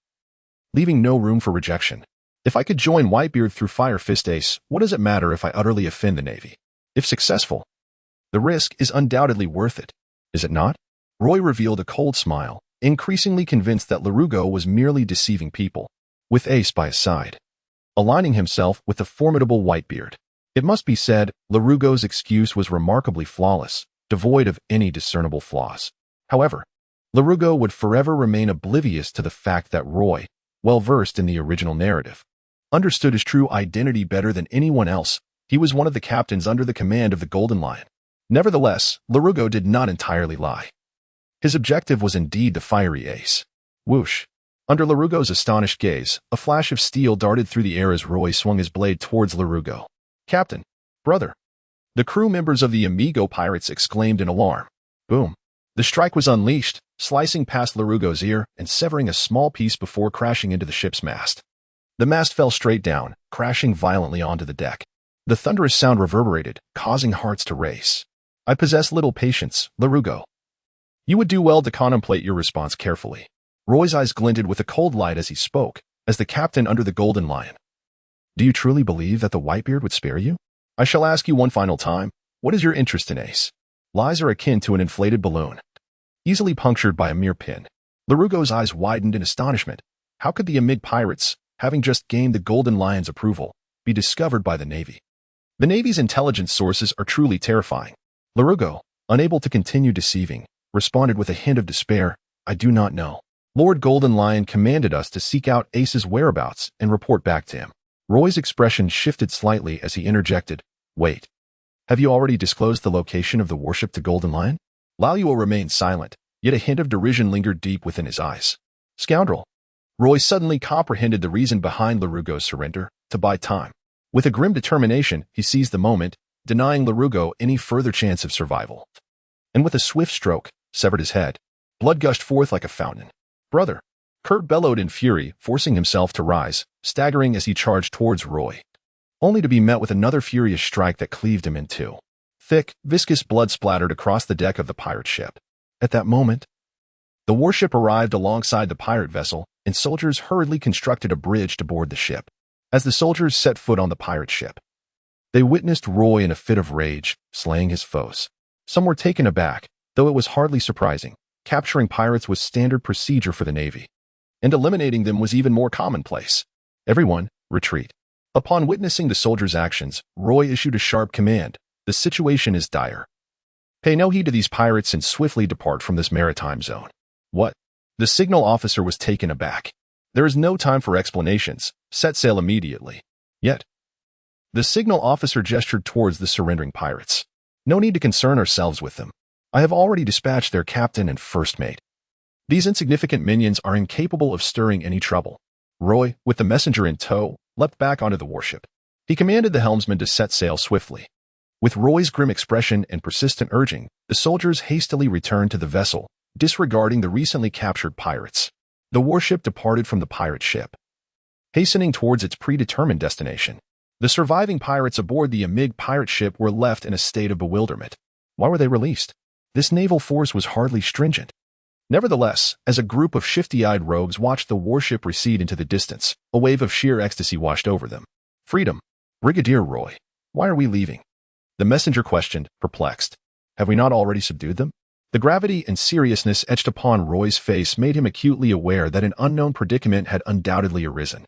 leaving no room for rejection. If I could join Whitebeard through Fire Fist Ace, what does it matter if I utterly offend the Navy? If successful, the risk is undoubtedly worth it, is it not? Roy revealed a cold smile, increasingly convinced that Larugo was merely deceiving people, with Ace by his side, aligning himself with the formidable Whitebeard. It must be said, Larugo's excuse was remarkably flawless, devoid of any discernible flaws. However, Larugo would forever remain oblivious to the fact that Roy, well versed in the original narrative, understood his true identity better than anyone else. He was one of the captains under the command of the Golden Lion. Nevertheless, Larugo did not entirely lie. His objective was indeed the fiery Ace. Whoosh! Under Larugo's astonished gaze, a flash of steel darted through the air as Roy swung his blade towards Larugo. Captain! Brother! The crew members of the Amigo pirates exclaimed in alarm. Boom! The strike was unleashed, slicing past Larugo's ear and severing a small piece before crashing into the ship's mast. The mast fell straight down, crashing violently onto the deck. The thunderous sound reverberated, causing hearts to race. I possess little patience, Larugo. You would do well to contemplate your response carefully. Roy's eyes glinted with a cold light as he spoke, as the captain under the Golden Lion. Do you truly believe that the Whitebeard would spare you? I shall ask you one final time, what is your interest in Ace? Lies are akin to an inflated balloon, easily punctured by a mere pin. Larugo's eyes widened in astonishment. How could the Amig pirates, having just gained the Golden Lion's approval, be discovered by the Navy? The Navy's intelligence sources are truly terrifying. Larugo, unable to continue deceiving, responded with a hint of despair, I do not know. Lord Golden Lion commanded us to seek out Ace's whereabouts and report back to him. Roy's expression shifted slightly as he interjected, Wait. Have you already disclosed the location of the warship to Golden Lion? Laluo remained silent, yet a hint of derision lingered deep within his eyes. Scoundrel! Roy suddenly comprehended the reason behind Larugo's surrender, to buy time. With a grim determination, he seized the moment, denying Larugo any further chance of survival. And with a swift stroke, severed his head. Blood gushed forth like a fountain. Brother! Kurt bellowed in fury, forcing himself to rise, staggering as he charged towards Roy, only to be met with another furious strike that cleaved him in two. Thick, viscous blood splattered across the deck of the pirate ship. At that moment, the warship arrived alongside the pirate vessel, and soldiers hurriedly constructed a bridge to board the ship. As the soldiers set foot on the pirate ship, they witnessed Roy in a fit of rage, slaying his foes. Some were taken aback, though it was hardly surprising. Capturing pirates was standard procedure for the Navy, and eliminating them was even more commonplace. Everyone, retreat. Upon witnessing the soldiers' actions, Roy issued a sharp command. The situation is dire. Pay no heed to these pirates and swiftly depart from this maritime zone. What? The signal officer was taken aback. There is no time for explanations. Set sail immediately. Yet, the signal officer gestured towards the surrendering pirates. No need to concern ourselves with them. I have already dispatched their captain and first mate. These insignificant minions are incapable of stirring any trouble. Roy, with the messenger in tow, leapt back onto the warship. He commanded the helmsman to set sail swiftly. With Roy's grim expression and persistent urging, the soldiers hastily returned to the vessel, disregarding the recently captured pirates. The warship departed from the pirate ship, hastening towards its predetermined destination. The surviving pirates aboard the Amig pirate ship were left in a state of bewilderment. Why were they released? This naval force was hardly stringent. Nevertheless, as a group of shifty-eyed rogues watched the warship recede into the distance, a wave of sheer ecstasy washed over them. Freedom! Brigadier Roy, why are we leaving? The messenger questioned, perplexed. Have we not already subdued them? The gravity and seriousness etched upon Roy's face made him acutely aware that an unknown predicament had undoubtedly arisen.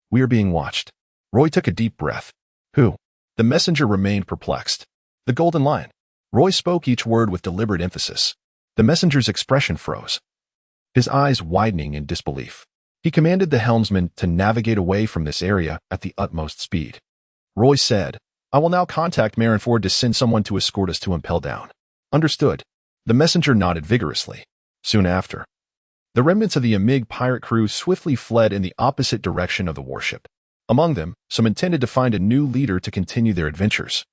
We are being watched. Roy took a deep breath. Who? The messenger remained perplexed. The Golden Lion. Roy spoke each word with deliberate emphasis. The messenger's expression froze, his eyes widening in disbelief. He commanded the helmsman to navigate away from this area at the utmost speed. Roy said, I will now contact Marineford to send someone to escort us to Impel Down. Understood. The messenger nodded vigorously. Soon after, The remnants of the Amig pirate crew swiftly fled in the opposite direction of the warship. Among them, some intended to find a new leader to continue their adventures,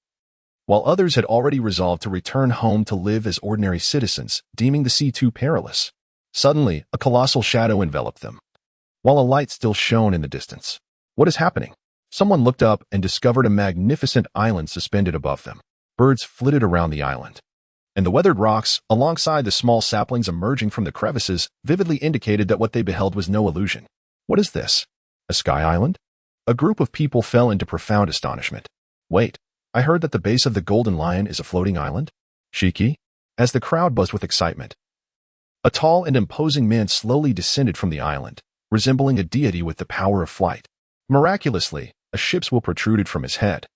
while others had already resolved to return home to live as ordinary citizens, deeming the sea too perilous. Suddenly, a colossal shadow enveloped them, while a light still shone in the distance. What is happening? Someone looked up and discovered a magnificent island suspended above them. Birds flitted around the island, and the weathered rocks, alongside the small saplings emerging from the crevices, vividly indicated that what they beheld was no illusion. What is this? A sky island? A group of people fell into profound astonishment. Wait, I heard that the base of the Golden Lion is a floating island? Shiki? As the crowd buzzed with excitement, a tall and imposing man slowly descended from the island, resembling a deity with the power of flight. Miraculously, a ship's wheel protruded from his head,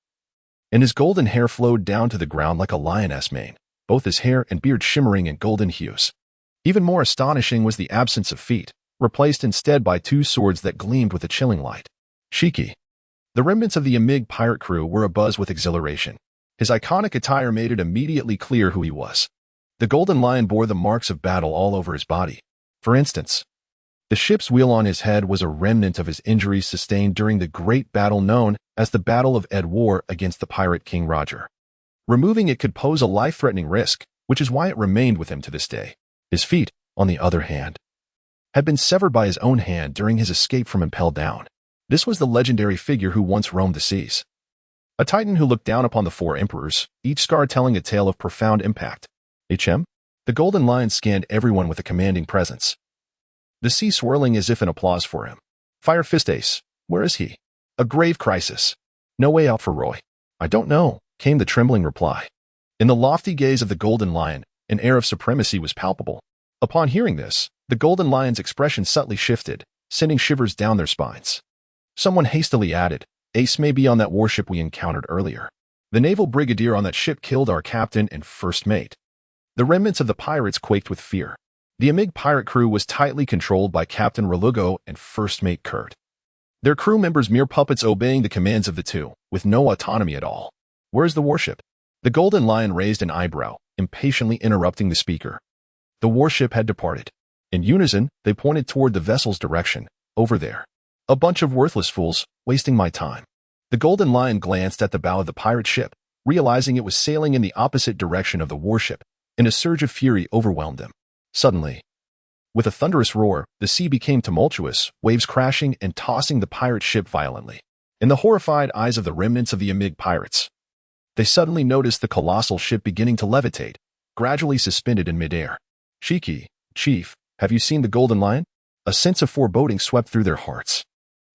and his golden hair flowed down to the ground like a lioness mane, both his hair and beard shimmering in golden hues. Even more astonishing was the absence of feet, replaced instead by two swords that gleamed with a chilling light. Shiki. The remnants of the Amig pirate crew were abuzz with exhilaration. His iconic attire made it immediately clear who he was. The Golden Lion bore the marks of battle all over his body. For instance, the ship's wheel on his head was a remnant of his injuries sustained during the great battle known as the Battle of Edwar against the pirate King Roger. Removing it could pose a life-threatening risk, which is why it remained with him to this day. His feet, on the other hand, had been severed by his own hand during his escape from Impel Down. This was the legendary figure who once roamed the seas, a titan who looked down upon the four emperors, each scar telling a tale of profound impact. HM? The Golden Lion scanned everyone with a commanding presence, the sea swirling as if in applause for him. Fire Fist Ace, where is he? A grave crisis. No way out for Roy. I don't know, came the trembling reply. In the lofty gaze of the Golden Lion, an air of supremacy was palpable. Upon hearing this, the Golden Lion's expression subtly shifted, sending shivers down their spines. Someone hastily added, Ace may be on that warship we encountered earlier. The naval brigadier on that ship killed our captain and first mate. The remnants of the pirates quaked with fear. The Amig pirate crew was tightly controlled by Captain Relugo and first mate Kurt, their crew members mere puppets obeying the commands of the two, with no autonomy at all. Where's the warship? The Golden Lion raised an eyebrow, impatiently interrupting the speaker. The warship had departed. In unison, they pointed toward the vessel's direction. Over there. A bunch of worthless fools, wasting my time. The Golden Lion glanced at the bow of the pirate ship, realizing it was sailing in the opposite direction of the warship, and a surge of fury overwhelmed them. Suddenly, with a thunderous roar, the sea became tumultuous, waves crashing and tossing the pirate ship violently. In the horrified eyes of the remnants of the Amig pirates, they suddenly noticed the colossal ship beginning to levitate, gradually suspended in midair. Shiki, Chief, have you seen the Golden Lion? A sense of foreboding swept through their hearts.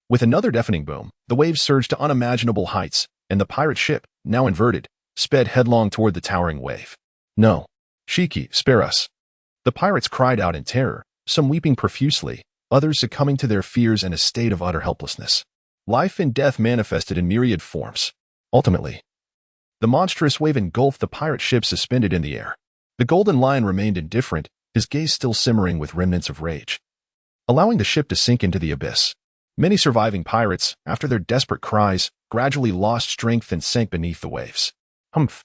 With another deafening boom, the waves surged to unimaginable heights, and the pirate ship, now inverted, sped headlong toward the towering wave. No. Shiki, spare us. The pirates cried out in terror, some weeping profusely, others succumbing to their fears in a state of utter helplessness. Life and death manifested in myriad forms. Ultimately, the monstrous wave engulfed the pirate ship suspended in the air. The Golden Lion remained indifferent, his gaze still simmering with remnants of rage, allowing the ship to sink into the abyss. Many surviving pirates, after their desperate cries, gradually lost strength and sank beneath the waves. Humph!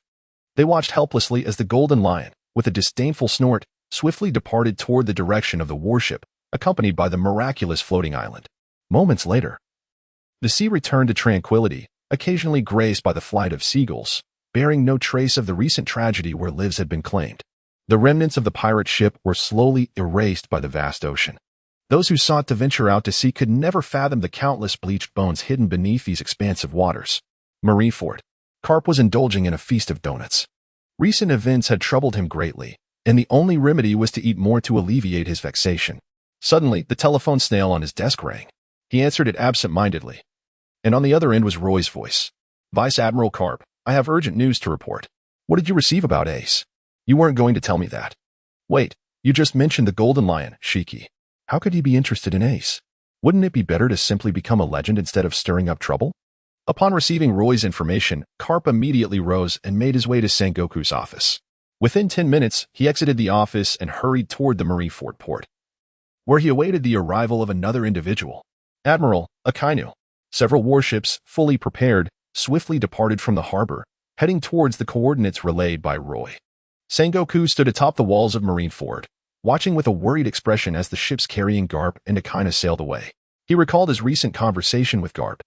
They watched helplessly as the Golden Lion, with a disdainful snort, swiftly departed toward the direction of the warship, accompanied by the miraculous floating island. Moments later, the sea returned to tranquility, occasionally graced by the flight of seagulls, bearing no trace of the recent tragedy where lives had been claimed. The remnants of the pirate ship were slowly erased by the vast ocean. Those who sought to venture out to sea could never fathom the countless bleached bones hidden beneath these expansive waters. Marineford. Carp was indulging in a feast of donuts. Recent events had troubled him greatly, and the only remedy was to eat more to alleviate his vexation. Suddenly, the telephone snail on his desk rang. He answered it absent-mindedly, and on the other end was Roy's voice. Vice Admiral Carp, I have urgent news to report. What did you receive about Ace? You weren't going to tell me that. Wait, you just mentioned the Golden Lion, Shiki. How could he be interested in Ace? Wouldn't it be better to simply become a legend instead of stirring up trouble? Upon receiving Roy's information, Carp immediately rose and made his way to Sengoku's office. Within 10 minutes, he exited the office and hurried toward the Marineford port, where he awaited the arrival of another individual. Admiral Akainu. Several warships, fully prepared, swiftly departed from the harbor, heading towards the coordinates relayed by Roy. Sengoku stood atop the walls of Marineford, watching with a worried expression as the ships carrying Garp and Akina sailed away. He recalled his recent conversation with Garp.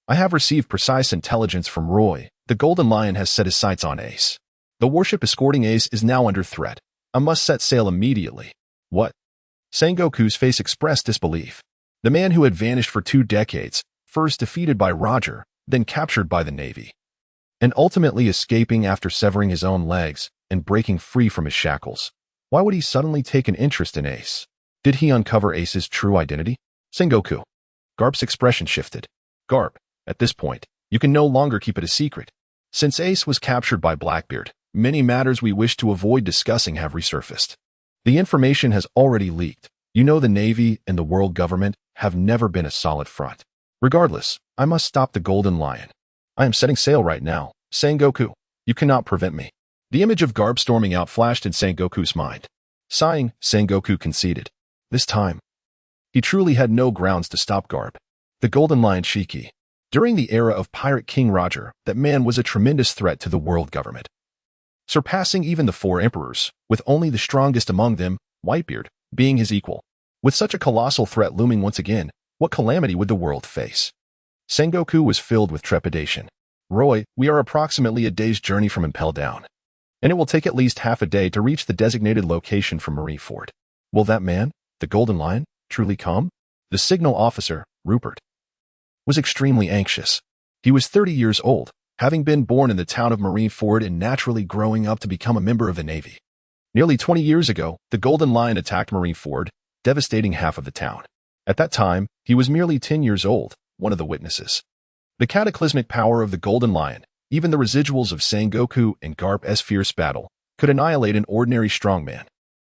I have received precise intelligence from Roy. The Golden Lion has set his sights on Ace. The warship escorting Ace is now under threat. I must set sail immediately. What? Sengoku's face expressed disbelief. The man who had vanished for 2 decades, first defeated by Roger, then captured by the Navy, and ultimately escaping after severing his own legs and breaking free from his shackles. Why would he suddenly take an interest in Ace? Did he uncover Ace's true identity? Sengoku. Garp's expression shifted. Garp, at this point, you can no longer keep it a secret. Since Ace was captured by Blackbeard, many matters we wish to avoid discussing have resurfaced. The information has already leaked. You know the Navy and the world government have never been a solid front. Regardless, I must stop the Golden Lion. I am setting sail right now. Sengoku, you cannot prevent me. The image of Garp storming out flashed in Sengoku's mind. Sighing, Sengoku conceded. This time, he truly had no grounds to stop Garp. The Golden Lion Shiki. During the era of Pirate King Roger, that man was a tremendous threat to the world government, surpassing even the 4 emperors, with only the strongest among them, Whitebeard, being his equal. With such a colossal threat looming once again, what calamity would the world face? Sengoku was filled with trepidation. Roy, we are approximately a day's journey from Impel Down, and it will take at least half a day to reach the designated location from Marineford. Will that man, the Golden Lion, truly come? The signal officer, Rupert, was extremely anxious. He was 30 years old, having been born in the town of Marineford and naturally growing up to become a member of the Navy. Nearly 20 years ago, the Golden Lion attacked Marineford, devastating half of the town. At that time, he was merely 10 years old, one of the witnesses. The cataclysmic power of the Golden Lion, even the residuals of Sengoku and Garp's fierce battle, could annihilate an ordinary strongman.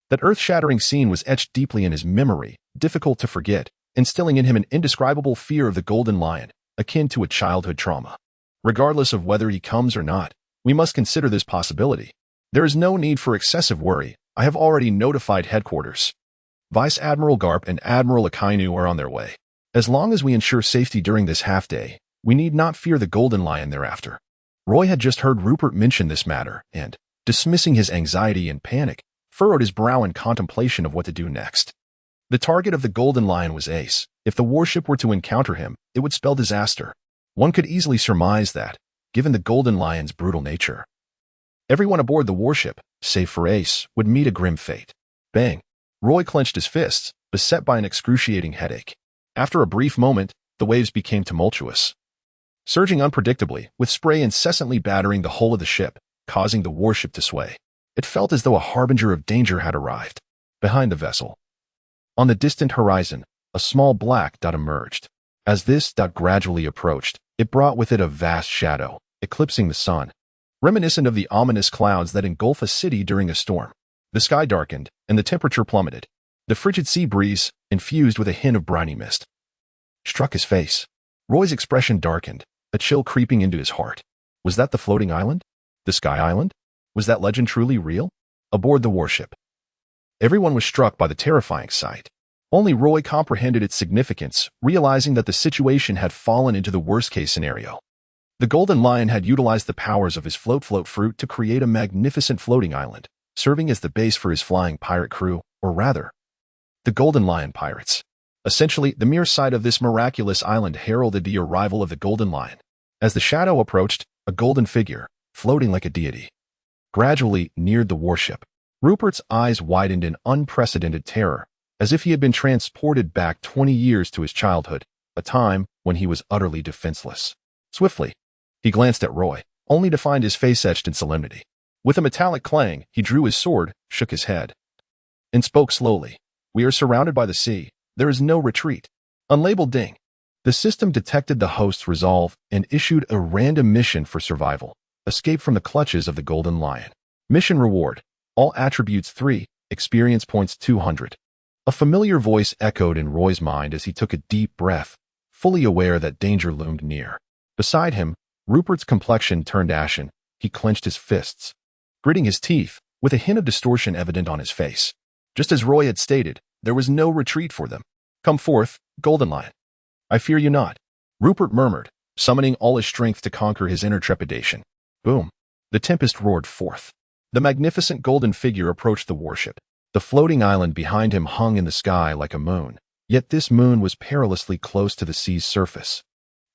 That earth-shattering scene was etched deeply in his memory, difficult to forget, instilling in him an indescribable fear of the Golden Lion, akin to a childhood trauma. Regardless of whether he comes or not, we must consider this possibility. There is no need for excessive worry. I have already notified headquarters. Vice Admiral Garp and Admiral Akainu are on their way. As long as we ensure safety during this half-day, we need not fear the Golden Lion thereafter. Roy had just heard Rupert mention this matter and, dismissing his anxiety and panic, furrowed his brow in contemplation of what to do next. The target of the Golden Lion was Ace. If the warship were to encounter him, it would spell disaster. One could easily surmise that, given the Golden Lion's brutal nature, everyone aboard the warship, save for Ace, would meet a grim fate. Bang! Roy clenched his fists, beset by an excruciating headache. After a brief moment, the waves became tumultuous, surging unpredictably, with spray incessantly battering the hull of the ship, causing the warship to sway. It felt as though a harbinger of danger had arrived. Behind the vessel, on the distant horizon, a small black dot emerged. As this dot gradually approached, it brought with it a vast shadow, eclipsing the sun, reminiscent of the ominous clouds that engulf a city during a storm. The sky darkened, and the temperature plummeted. The frigid sea breeze, infused with a hint of briny mist, struck his face. Roy's expression darkened, a chill creeping into his heart. Was that the floating island? The Sky Island? Was that legend truly real? Aboard the warship, everyone was struck by the terrifying sight. Only Roy comprehended its significance, realizing that the situation had fallen into the worst-case scenario. The Golden Lion had utilized the powers of his float fruit to create a magnificent floating island, serving as the base for his flying pirate crew, or rather, the Golden Lion pirates. Essentially, the mere sight of this miraculous island heralded the arrival of the Golden Lion. As the shadow approached, a golden figure, floating like a deity, gradually neared the warship. Rupert's eyes widened in unprecedented terror, as if he had been transported back 20 years to his childhood, a time when he was utterly defenseless. Swiftly, he glanced at Roy, only to find his face etched in solemnity. With a metallic clang, he drew his sword, shook his head, and spoke slowly. We are surrounded by the sea. There is no retreat. Unlabeled ding. The system detected the host's resolve and issued a random mission for survival. Escape from the clutches of the Golden Lion. Mission reward. All attributes 3, experience points 200. A familiar voice echoed in Roy's mind as he took a deep breath, fully aware that danger loomed near. Beside him, Rupert's complexion turned ashen. He clenched his fists, gritting his teeth, with a hint of distortion evident on his face. Just as Roy had stated, there was no retreat for them. Come forth, Golden Lion. I fear you not, Rupert murmured, summoning all his strength to conquer his inner trepidation. Boom! The tempest roared forth. The magnificent golden figure approached the warship. The floating island behind him hung in the sky like a moon, yet this moon was perilously close to the sea's surface,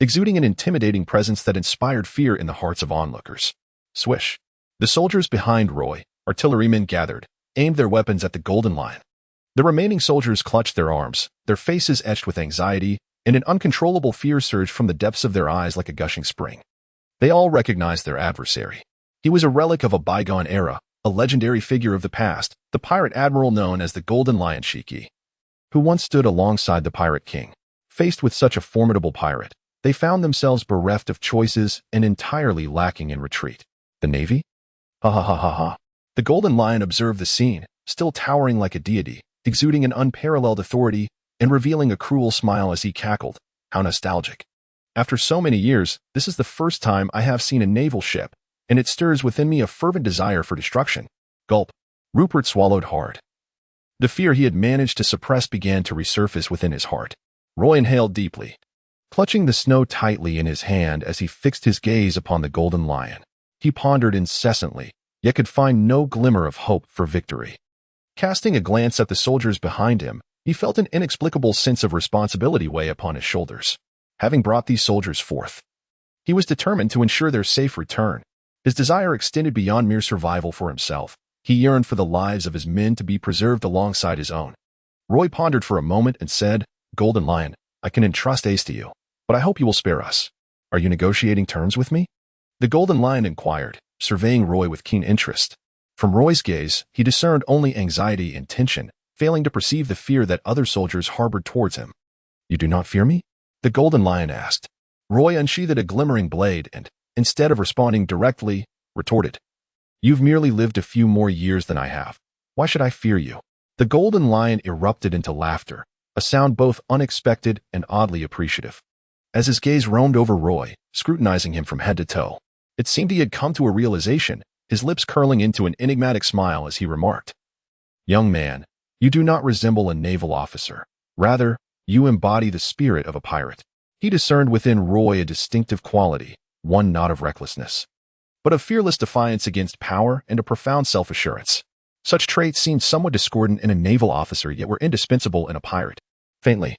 exuding an intimidating presence that inspired fear in the hearts of onlookers. Swish! The soldiers behind Roy, artillerymen gathered, aimed their weapons at the Golden Lion. The remaining soldiers clutched their arms, their faces etched with anxiety, and an uncontrollable fear surged from the depths of their eyes like a gushing spring. They all recognized their adversary. He was a relic of a bygone era, a legendary figure of the past, the pirate admiral known as the Golden Lion Shiki, who once stood alongside the Pirate King. Faced with such a formidable pirate, they found themselves bereft of choices and entirely lacking in retreat. The Navy? Ha ha ha ha ha. The Golden Lion observed the scene, still towering like a deity, exuding an unparalleled authority and revealing a cruel smile as he cackled. How nostalgic. After so many years, this is the first time I have seen a naval ship, and it stirs within me a fervent desire for destruction. Gulp. Rupert swallowed hard. The fear he had managed to suppress began to resurface within his heart. Roy inhaled deeply, clutching the snow tightly in his hand as he fixed his gaze upon the Golden Lion. He pondered incessantly, yet could find no glimmer of hope for victory. Casting a glance at the soldiers behind him, he felt an inexplicable sense of responsibility weigh upon his shoulders. Having brought these soldiers forth, he was determined to ensure their safe return. His desire extended beyond mere survival for himself. He yearned for the lives of his men to be preserved alongside his own. Roy pondered for a moment and said, Golden Lion, I can entrust Ace to you, but I hope you will spare us. Are you negotiating terms with me? The Golden Lion inquired, surveying Roy with keen interest. From Roy's gaze, he discerned only anxiety and tension, failing to perceive the fear that other soldiers harbored towards him. You do not fear me? The Golden Lion asked. Roy unsheathed a glimmering blade and, instead of responding directly, retorted, You've merely lived a few more years than I have. Why should I fear you? The Golden Lion erupted into laughter, a sound both unexpected and oddly appreciative. As his gaze roamed over Roy, scrutinizing him from head to toe, it seemed he had come to a realization, his lips curling into an enigmatic smile as he remarked, Young man, you do not resemble a naval officer. Rather, you embody the spirit of a pirate. He discerned within Roy a distinctive quality, one not of recklessness, but of fearless defiance against power and a profound self-assurance. Such traits seemed somewhat discordant in a naval officer yet were indispensable in a pirate. Faintly,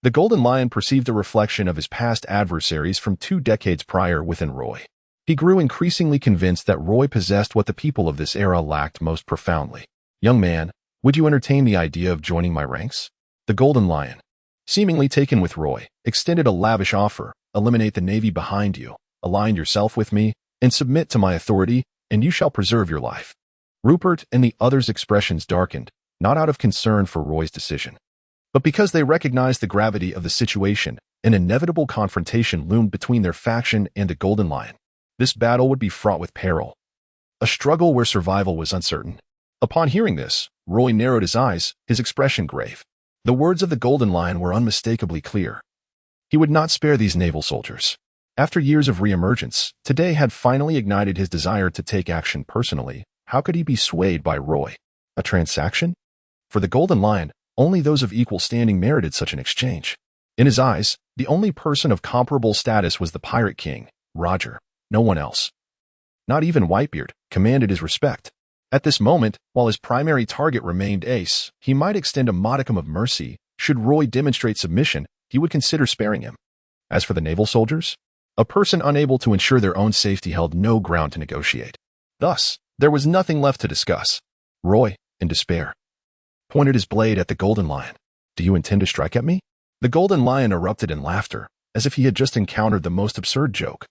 the Golden Lion perceived a reflection of his past adversaries from 2 decades prior within Roy. He grew increasingly convinced that Roy possessed what the people of this era lacked most profoundly. Young man, would you entertain the idea of joining my ranks? The Golden Lion, seemingly taken with Roy, extended a lavish offer. Eliminate the Navy behind you, align yourself with me, and submit to my authority, and you shall preserve your life. Rupert and the others' expressions darkened, not out of concern for Roy's decision, but because they recognized the gravity of the situation. An inevitable confrontation loomed between their faction and the Golden Lion. This battle would be fraught with peril, a struggle where survival was uncertain. Upon hearing this, Roy narrowed his eyes, his expression grave. The words of the Golden Lion were unmistakably clear. He would not spare these naval soldiers. After years of reemergence, today had finally ignited his desire to take action personally. How could he be swayed by Roy? A transaction? For the Golden Lion, only those of equal standing merited such an exchange. In his eyes, the only person of comparable status was the Pirate King, Roger. No one else, not even Whitebeard, commanded his respect. At this moment, while his primary target remained Ace, he might extend a modicum of mercy. Should Roy demonstrate submission, he would consider sparing him. As for the naval soldiers, a person unable to ensure their own safety held no ground to negotiate. Thus, there was nothing left to discuss. Roy, in despair, pointed his blade at the Golden Lion. Do you intend to strike at me? The Golden Lion erupted in laughter, as if he had just encountered the most absurd joke,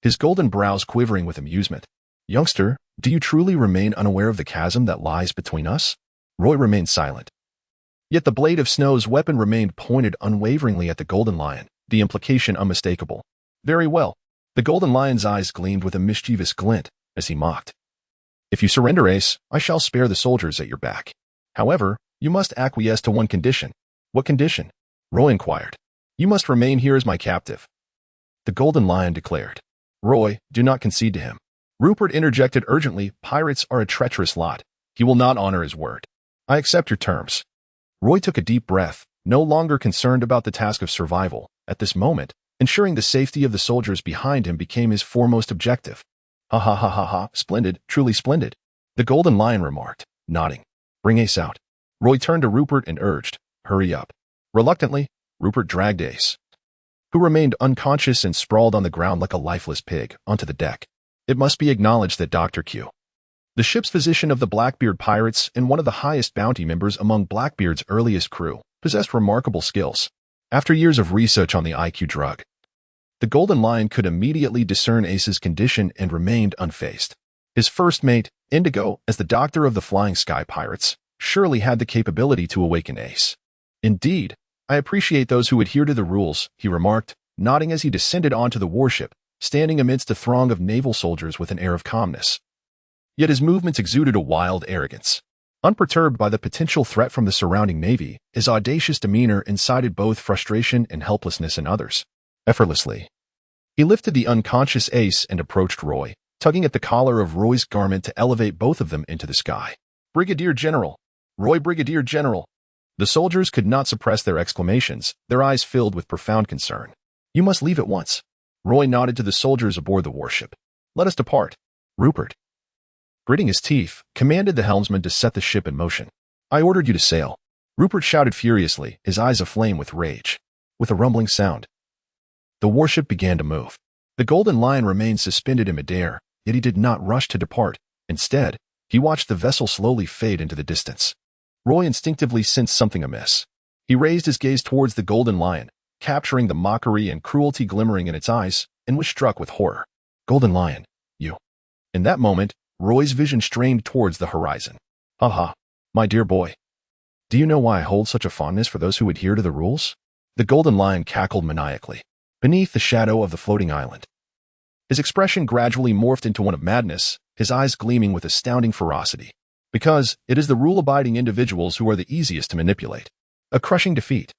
his golden brows quivering with amusement. Youngster, do you truly remain unaware of the chasm that lies between us? Roy remained silent. Yet the blade of Snow's weapon remained pointed unwaveringly at the Golden Lion, the implication unmistakable. Very well. The Golden Lion's eyes gleamed with a mischievous glint as he mocked. If you surrender, Ace, I shall spare the soldiers at your back. However, you must acquiesce to one condition. What condition? Roy inquired. You must remain here as my captive. The Golden Lion declared. Roy, do not concede to him. Rupert interjected urgently. Pirates are a treacherous lot. He will not honor his word. I accept your terms. Roy took a deep breath, no longer concerned about the task of survival. At this moment, ensuring the safety of the soldiers behind him became his foremost objective. Ha ha ha ha ha, splendid, truly splendid, the Golden Lion remarked, nodding. Bring Ace out. Roy turned to Rupert and urged, hurry up. Reluctantly, Rupert dragged Ace, who remained unconscious and sprawled on the ground like a lifeless pig, onto the deck. It must be acknowledged that Dr. Q, the ship's physician of the Blackbeard pirates and one of the highest bounty members among Blackbeard's earliest crew, possessed remarkable skills. After years of research on the IQ drug, the Golden Lion could immediately discern Ace's condition and remained unfazed. His first mate, Indigo, as the doctor of the Flying Sky Pirates, surely had the capability to awaken Ace. Indeed, I appreciate those who adhere to the rules, he remarked, nodding as he descended onto the warship, standing amidst a throng of naval soldiers with an air of calmness. Yet his movements exuded a wild arrogance. Unperturbed by the potential threat from the surrounding navy, his audacious demeanor incited both frustration and helplessness in others. Effortlessly, he lifted the unconscious Ace and approached Roy, tugging at the collar of Roy's garment to elevate both of them into the sky. Brigadier General! Roy, Brigadier General! The soldiers could not suppress their exclamations, their eyes filled with profound concern. You must leave at once. Roy nodded to the soldiers aboard the warship. Let us depart. Rupert, gritting his teeth, commanded the helmsman to set the ship in motion. I ordered you to sail. Rupert shouted furiously, his eyes aflame with rage. With a rumbling sound, the warship began to move. The Golden Lion remained suspended in midair, yet he did not rush to depart. Instead, he watched the vessel slowly fade into the distance. Roy instinctively sensed something amiss. He raised his gaze towards the Golden Lion, capturing the mockery and cruelty glimmering in its eyes, and was struck with horror. Golden Lion, you. In that moment, Roy's vision strained towards the horizon. Ha, my dear boy. Do you know why I hold such a fondness for those who adhere to the rules? The Golden Lion cackled maniacally, beneath the shadow of the floating island. His expression gradually morphed into one of madness, his eyes gleaming with astounding ferocity. Because it is the rule-abiding individuals who are the easiest to manipulate. A crushing defeat.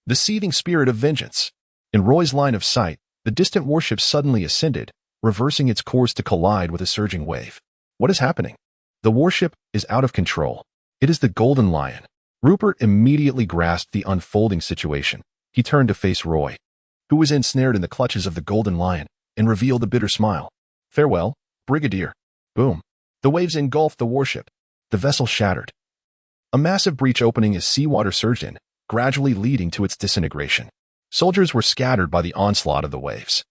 The seething spirit of vengeance. In Roy's line of sight, the distant warship suddenly ascended, reversing its course to collide with a surging wave. What is happening? The warship is out of control. It is the Golden Lion. Rupert immediately grasped the unfolding situation. He turned to face Roy, who was ensnared in the clutches of the Golden Lion, and revealed a bitter smile. Farewell, Brigadier. Boom. The waves engulfed the warship. The vessel shattered. A massive breach opening as seawater surged in, gradually leading to its disintegration. Soldiers were scattered by the onslaught of the waves.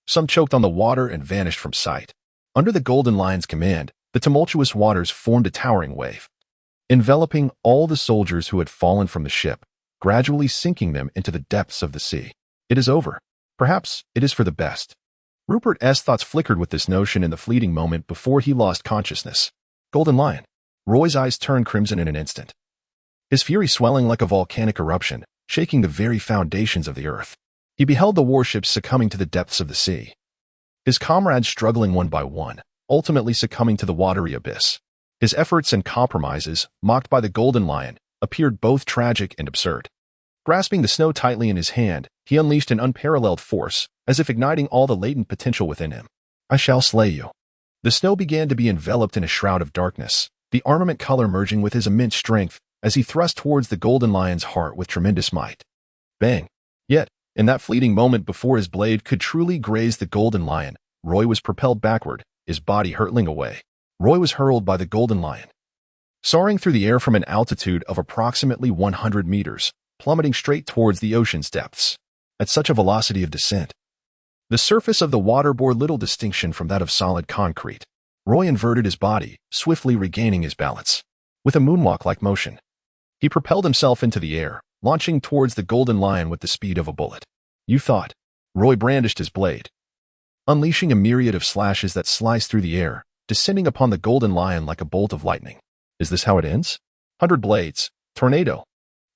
Some choked on the water and vanished from sight. Under the Golden Lion's command, the tumultuous waters formed a towering wave, enveloping all the soldiers who had fallen from the ship, gradually sinking them into the depths of the sea. It is over. Perhaps it is for the best. Rupert's thoughts flickered with this notion in the fleeting moment before he lost consciousness. Golden Lion. Roy's eyes turned crimson in an instant, his fury swelling like a volcanic eruption, shaking the very foundations of the earth. He beheld the warships succumbing to the depths of the sea, his comrades struggling one by one, ultimately succumbing to the watery abyss. His efforts and compromises, mocked by the Golden Lion, appeared both tragic and absurd. Grasping the snow tightly in his hand, he unleashed an unparalleled force, as if igniting all the latent potential within him. I shall slay you. The snow began to be enveloped in a shroud of darkness, the armament color merging with his immense strength as he thrust towards the Golden Lion's heart with tremendous might. Bang! Yet, in that fleeting moment before his blade could truly graze the Golden Lion, Roy was propelled backward, his body hurtling away. Roy was hurled by the Golden Lion, soaring through the air from an altitude of approximately 100 meters, plummeting straight towards the ocean's depths. At such a velocity of descent, the surface of the water bore little distinction from that of solid concrete. Roy inverted his body, swiftly regaining his balance. With a moonwalk-like motion, he propelled himself into the air, launching towards the Golden Lion with the speed of a bullet. You thought. Roy brandished his blade, unleashing a myriad of slashes that sliced through the air, descending upon the Golden Lion like a bolt of lightning. Is this how it ends? 100 blades, tornado.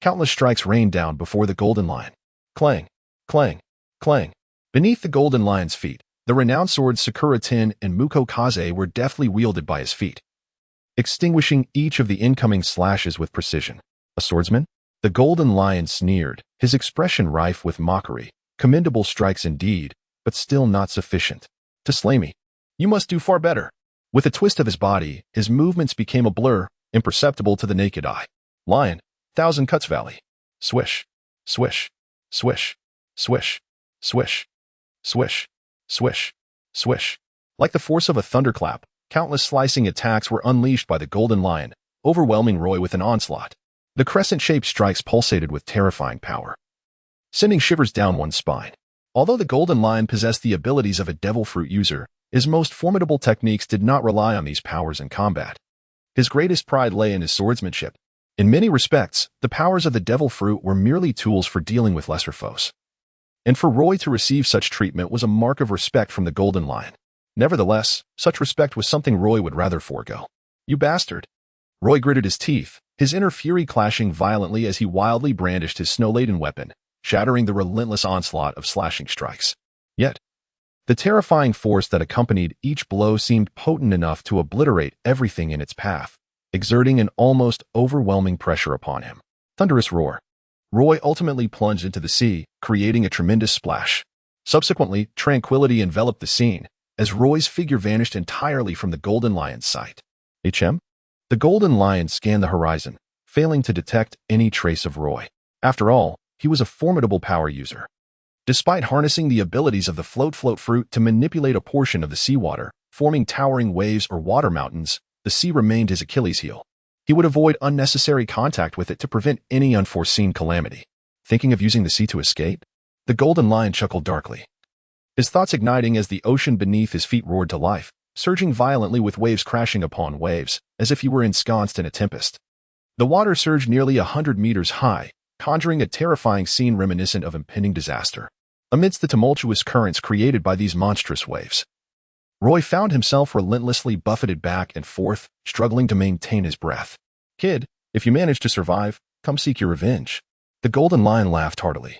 Countless strikes rained down before the Golden Lion. Clang, clang, clang. Beneath the Golden Lion's feet, the renowned swords Sakura Ten and Muko Kaze were deftly wielded by his feet, extinguishing each of the incoming slashes with precision. A swordsman? The Golden Lion sneered, his expression rife with mockery. Commendable strikes indeed, but still not sufficient. To slay me, you must do far better. With a twist of his body, his movements became a blur, imperceptible to the naked eye. Lion, Thousand Cuts Valley. Swish, swish, swish, swish, swish, swish, swish, swish. Like the force of a thunderclap, countless slicing attacks were unleashed by the Golden Lion, overwhelming Roy with an onslaught. The crescent-shaped strikes pulsated with terrifying power, sending shivers down one's spine. Although the Golden Lion possessed the abilities of a devil fruit user, his most formidable techniques did not rely on these powers in combat. His greatest pride lay in his swordsmanship. In many respects, the powers of the devil fruit were merely tools for dealing with lesser foes. And for Roy to receive such treatment was a mark of respect from the Golden Lion. Nevertheless, such respect was something Roy would rather forego. "You bastard!" Roy gritted his teeth, his inner fury clashing violently as he wildly brandished his snow-laden weapon, shattering the relentless onslaught of slashing strikes. Yet, the terrifying force that accompanied each blow seemed potent enough to obliterate everything in its path, exerting an almost overwhelming pressure upon him. Thunderous roar. Roy ultimately plunged into the sea, creating a tremendous splash. Subsequently, tranquility enveloped the scene, as Roy's figure vanished entirely from the Golden Lion's sight. HM? The Golden Lion scanned the horizon, failing to detect any trace of Roy. After all, he was a formidable power user. Despite harnessing the abilities of the float fruit to manipulate a portion of the seawater, forming towering waves or water mountains, the sea remained his Achilles heel. He would avoid unnecessary contact with it to prevent any unforeseen calamity. Thinking of using the sea to escape? The Golden Lion chuckled darkly, his thoughts igniting as the ocean beneath his feet roared to life, surging violently with waves crashing upon waves, as if he were ensconced in a tempest. The water surged nearly 100 meters high, conjuring a terrifying scene reminiscent of impending disaster. Amidst the tumultuous currents created by these monstrous waves, Roy found himself relentlessly buffeted back and forth, struggling to maintain his breath. "Kid, if you manage to survive, come seek your revenge." The Golden Lion laughed heartily,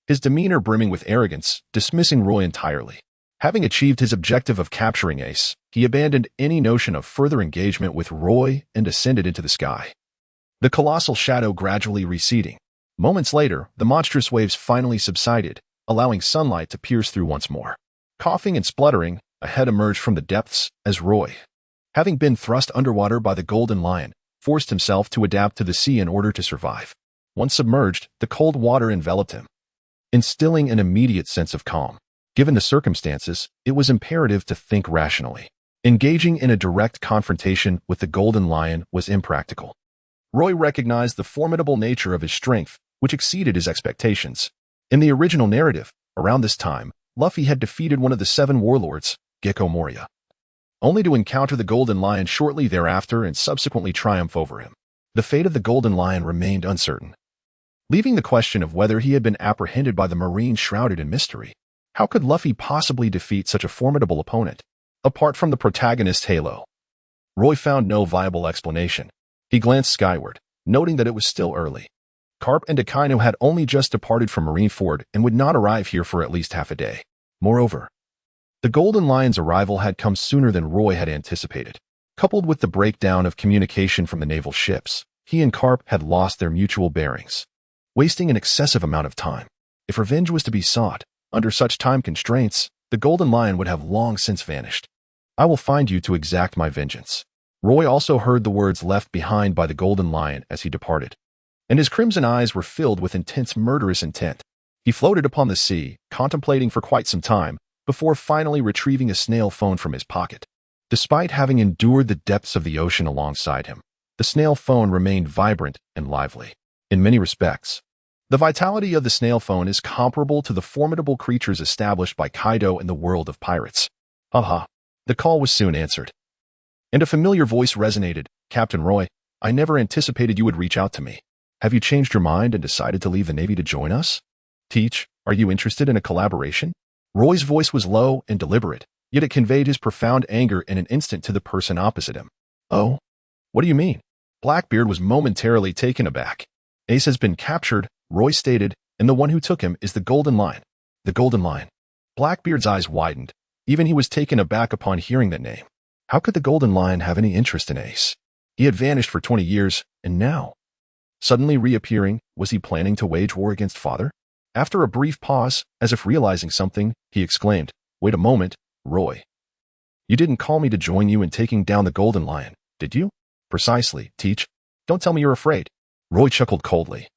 his demeanor brimming with arrogance, dismissing Roy entirely. Having achieved his objective of capturing Ace, he abandoned any notion of further engagement with Roy and ascended into the sky. The colossal shadow gradually receding. Moments later, the monstrous waves finally subsided, allowing sunlight to pierce through once more. Coughing and spluttering, a head emerged from the depths as Roy, having been thrust underwater by the Golden Lion, forced himself to adapt to the sea in order to survive. Once submerged, the cold water enveloped him, instilling an immediate sense of calm. Given the circumstances, it was imperative to think rationally. Engaging in a direct confrontation with the Golden Lion was impractical. Roy recognized the formidable nature of his strength, which exceeded his expectations. In the original narrative, around this time, Luffy had defeated one of the 7 warlords, Gecko Moria, only to encounter the Golden Lion shortly thereafter and subsequently triumph over him. The fate of the Golden Lion remained uncertain, leaving the question of whether he had been apprehended by the Marine shrouded in mystery. How could Luffy possibly defeat such a formidable opponent? Apart from the protagonist's halo, Roy found no viable explanation. He glanced skyward, noting that it was still early. Carp and Akainu had only just departed from Marineford and would not arrive here for at least half a day. Moreover, the Golden Lion's arrival had come sooner than Roy had anticipated. Coupled with the breakdown of communication from the naval ships, he and Carp had lost their mutual bearings, wasting an excessive amount of time. If revenge was to be sought, under such time constraints, the Golden Lion would have long since vanished. "I will find you to exact my vengeance." Roy also heard the words left behind by the Golden Lion as he departed, and his crimson eyes were filled with intense murderous intent. He floated upon the sea, contemplating for quite some time, before finally retrieving a snail phone from his pocket. Despite having endured the depths of the ocean alongside him, the snail phone remained vibrant and lively. In many respects, the vitality of the snail phone is comparable to the formidable creatures established by Kaido in the world of pirates. Haha. The call was soon answered, and a familiar voice resonated. "Captain Roy, I never anticipated you would reach out to me. Have you changed your mind and decided to leave the Navy to join us? Teach, are you interested in a collaboration?" Roy's voice was low and deliberate, yet it conveyed his profound anger in an instant to the person opposite him. "Oh? What do you mean?" Blackbeard was momentarily taken aback. "Ace has been captured," Roy stated, "and the one who took him is the Golden Lion." The Golden Lion. Blackbeard's eyes widened. Even he was taken aback upon hearing that name. How could the Golden Lion have any interest in Ace? He had vanished for 20 years, and now, suddenly reappearing, was he planning to wage war against Father? After a brief pause, as if realizing something, he exclaimed, "Wait a moment, Roy. You didn't call me to join you in taking down the Golden Lion, did you?" "Precisely, Teach. Don't tell me you're afraid." Roy chuckled coldly,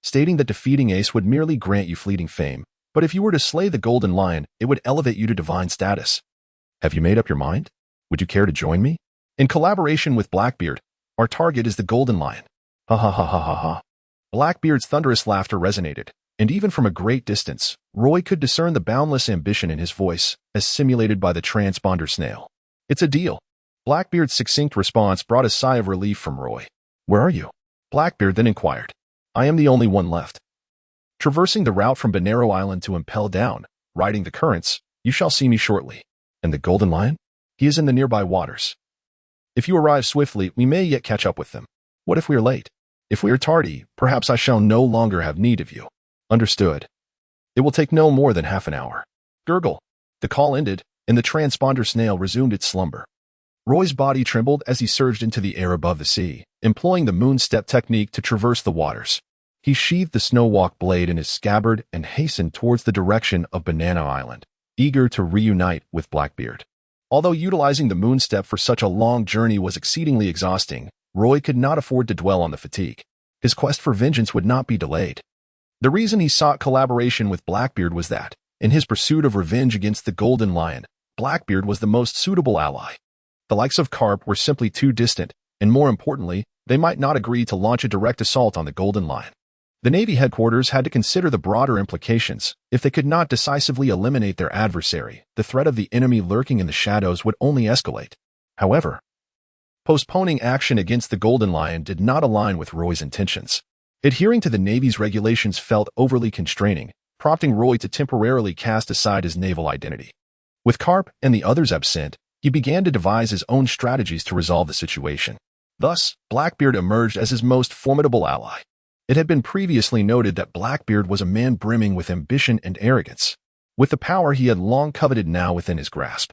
stating that defeating Ace would merely grant you fleeting fame, but if you were to slay the Golden Lion, it would elevate you to divine status. "Have you made up your mind? Would you care to join me?" In collaboration with Blackbeard, Our target is the Golden Lion. Ha ha ha ha ha ha. Blackbeard's thunderous laughter resonated, and even from a great distance, Roy could discern the boundless ambition in his voice, as simulated by the transponder snail. It's a deal. Blackbeard's succinct response brought a sigh of relief from Roy. Where are you? Blackbeard then inquired. I am the only one left. Traversing the route from Bonero Island to Impel Down, riding the currents, you shall see me shortly. And the Golden Lion? He is in the nearby waters. If you arrive swiftly, we may yet catch up with them. What if we are late? If we are tardy, perhaps I shall no longer have need of you. Understood. It will take no more than half an hour. Gurgle. The call ended, and the transponder snail resumed its slumber. Roy's body trembled as he surged into the air above the sea, employing the moon step technique to traverse the waters. He sheathed the snowwalk blade in his scabbard and hastened towards the direction of Banana Island, eager to reunite with Blackbeard. Although utilizing the moon step for such a long journey was exceedingly exhausting, Roy could not afford to dwell on the fatigue. His quest for vengeance would not be delayed. The reason he sought collaboration with Blackbeard was that, in his pursuit of revenge against the Golden Lion, Blackbeard was the most suitable ally. The likes of Carp were simply too distant, and more importantly, they might not agree to launch a direct assault on the Golden Lion. The Navy headquarters had to consider the broader implications. If they could not decisively eliminate their adversary, the threat of the enemy lurking in the shadows would only escalate. However, postponing action against the Golden Lion did not align with Roy's intentions. Adhering to the Navy's regulations felt overly constraining, prompting Roy to temporarily cast aside his naval identity. With Carp and the others absent, he began to devise his own strategies to resolve the situation. Thus, Blackbeard emerged as his most formidable ally. It had been previously noted that Blackbeard was a man brimming with ambition and arrogance, with the power he had long coveted now within his grasp.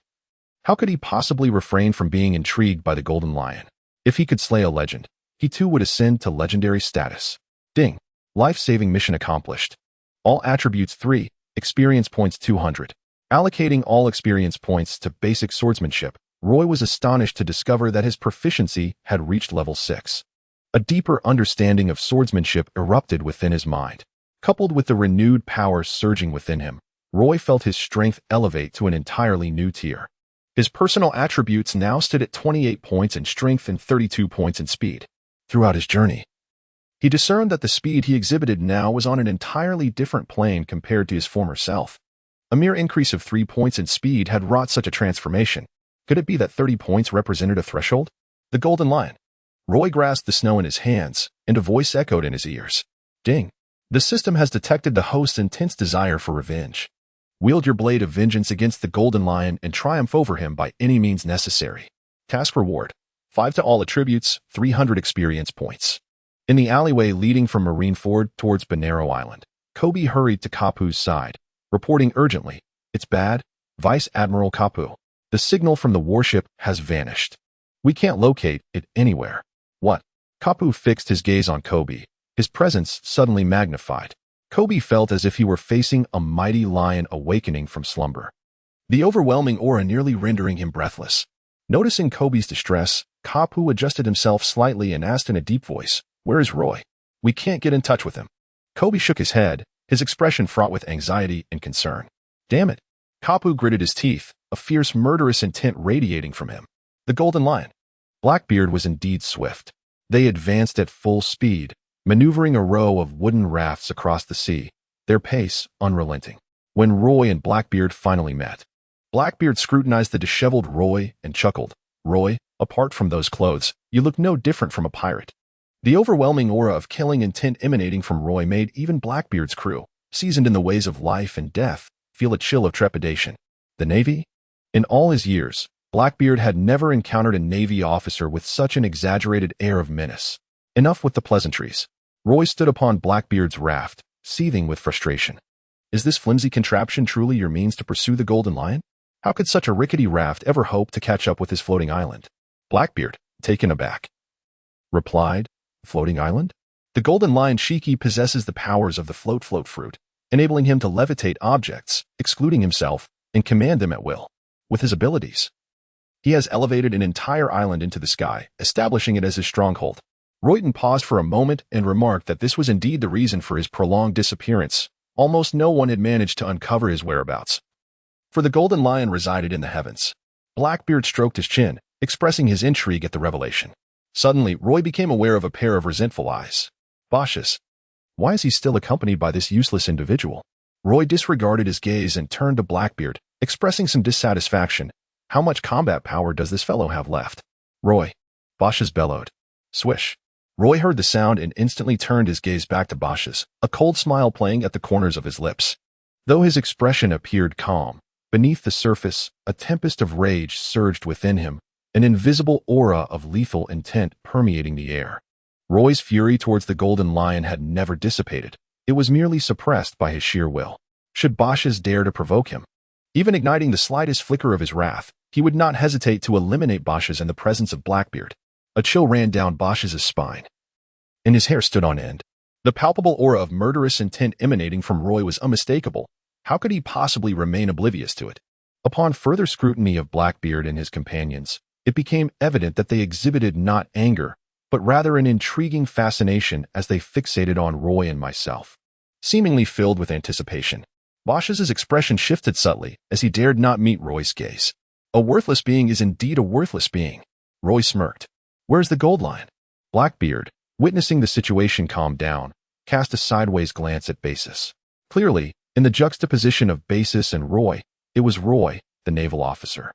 How could he possibly refrain from being intrigued by the Golden Lion? If he could slay a legend, he too would ascend to legendary status. Ding. Life-saving mission accomplished. All attributes 3, experience points 200. Allocating all experience points to basic swordsmanship, Roy was astonished to discover that his proficiency had reached level 6. A deeper understanding of swordsmanship erupted within his mind. Coupled with the renewed power surging within him, Roy felt his strength elevate to an entirely new tier. His personal attributes now stood at 28 points in strength and 32 points in speed. Throughout his journey, he discerned that the speed he exhibited now was on an entirely different plane compared to his former self. A mere increase of 3 points in speed had wrought such a transformation. Could it be that 30 points represented a threshold? The Golden Lion. Roy grasped the snow in his hands, and a voice echoed in his ears. Ding. The system has detected the host's intense desire for revenge. Wield your blade of vengeance against the Golden Lion and triumph over him by any means necessary. Task reward. 5 to all attributes, 300 experience points. In the alleyway leading from Marineford towards Bonero Island, Kobe hurried to Kapu's side, reporting urgently, It's bad, Vice Admiral Kapu. The signal from the warship has vanished. We can't locate it anywhere. What? Kapu fixed his gaze on Kobe, his presence suddenly magnified. Kobe felt as if he were facing a mighty lion awakening from slumber, the overwhelming aura nearly rendering him breathless. Noticing Kobe's distress, Kapu adjusted himself slightly and asked in a deep voice, Where is Roy? We can't get in touch with him. Kobe shook his head, his expression fraught with anxiety and concern. Damn it. Kapu gritted his teeth, a fierce murderous intent radiating from him. The Golden Lion. Blackbeard was indeed swift. They advanced at full speed, maneuvering a row of wooden rafts across the sea, their pace unrelenting. When Roy and Blackbeard finally met, Blackbeard scrutinized the disheveled Roy and chuckled. Roy, apart from those clothes, you look no different from a pirate. The overwhelming aura of killing intent emanating from Roy made even Blackbeard's crew, seasoned in the ways of life and death, feel a chill of trepidation. The Navy? In all his years, Blackbeard had never encountered a Navy officer with such an exaggerated air of menace. Enough with the pleasantries. Roy stood upon Blackbeard's raft, seething with frustration. Is this flimsy contraption truly your means to pursue the Golden Lion? How could such a rickety raft ever hope to catch up with his floating island? Blackbeard, taken aback, replied, Floating island? The Golden Lion Shiki possesses the powers of the float fruit, enabling him to levitate objects, excluding himself, and command them at will. With his abilities, he has elevated an entire island into the sky, establishing it as his stronghold. Royton paused for a moment and remarked that this was indeed the reason for his prolonged disappearance. Almost no one had managed to uncover his whereabouts. For the Golden Lion resided in the heavens. Blackbeard stroked his chin, expressing his intrigue at the revelation. Suddenly, Roy became aware of a pair of resentful eyes. Bosch's. Why is he still accompanied by this useless individual? Roy disregarded his gaze and turned to Blackbeard, expressing some dissatisfaction. How much combat power does this fellow have left? Roy. Bosch's bellowed. Swish. Roy heard the sound and instantly turned his gaze back to Bosch's, a cold smile playing at the corners of his lips. Though his expression appeared calm, beneath the surface, a tempest of rage surged within him, an invisible aura of lethal intent permeating the air. Roy's fury towards the Golden Lion had never dissipated. It was merely suppressed by his sheer will. Should Bosch's dare to provoke him, even igniting the slightest flicker of his wrath, he would not hesitate to eliminate Bosch's in the presence of Blackbeard. A chill ran down Bosch's spine, and his hair stood on end. The palpable aura of murderous intent emanating from Roy was unmistakable. How could he possibly remain oblivious to it? Upon further scrutiny of Blackbeard and his companions, it became evident that they exhibited not anger, but rather an intriguing fascination as they fixated on Roy and myself. Seemingly filled with anticipation, Bosch's expression shifted subtly as he dared not meet Roy's gaze. A worthless being is indeed a worthless being. Roy smirked. Where's the Gold Lion? Blackbeard, witnessing the situation calm down, cast a sideways glance at Basis. Clearly, in the juxtaposition of Basis and Roy, it was Roy, the naval officer,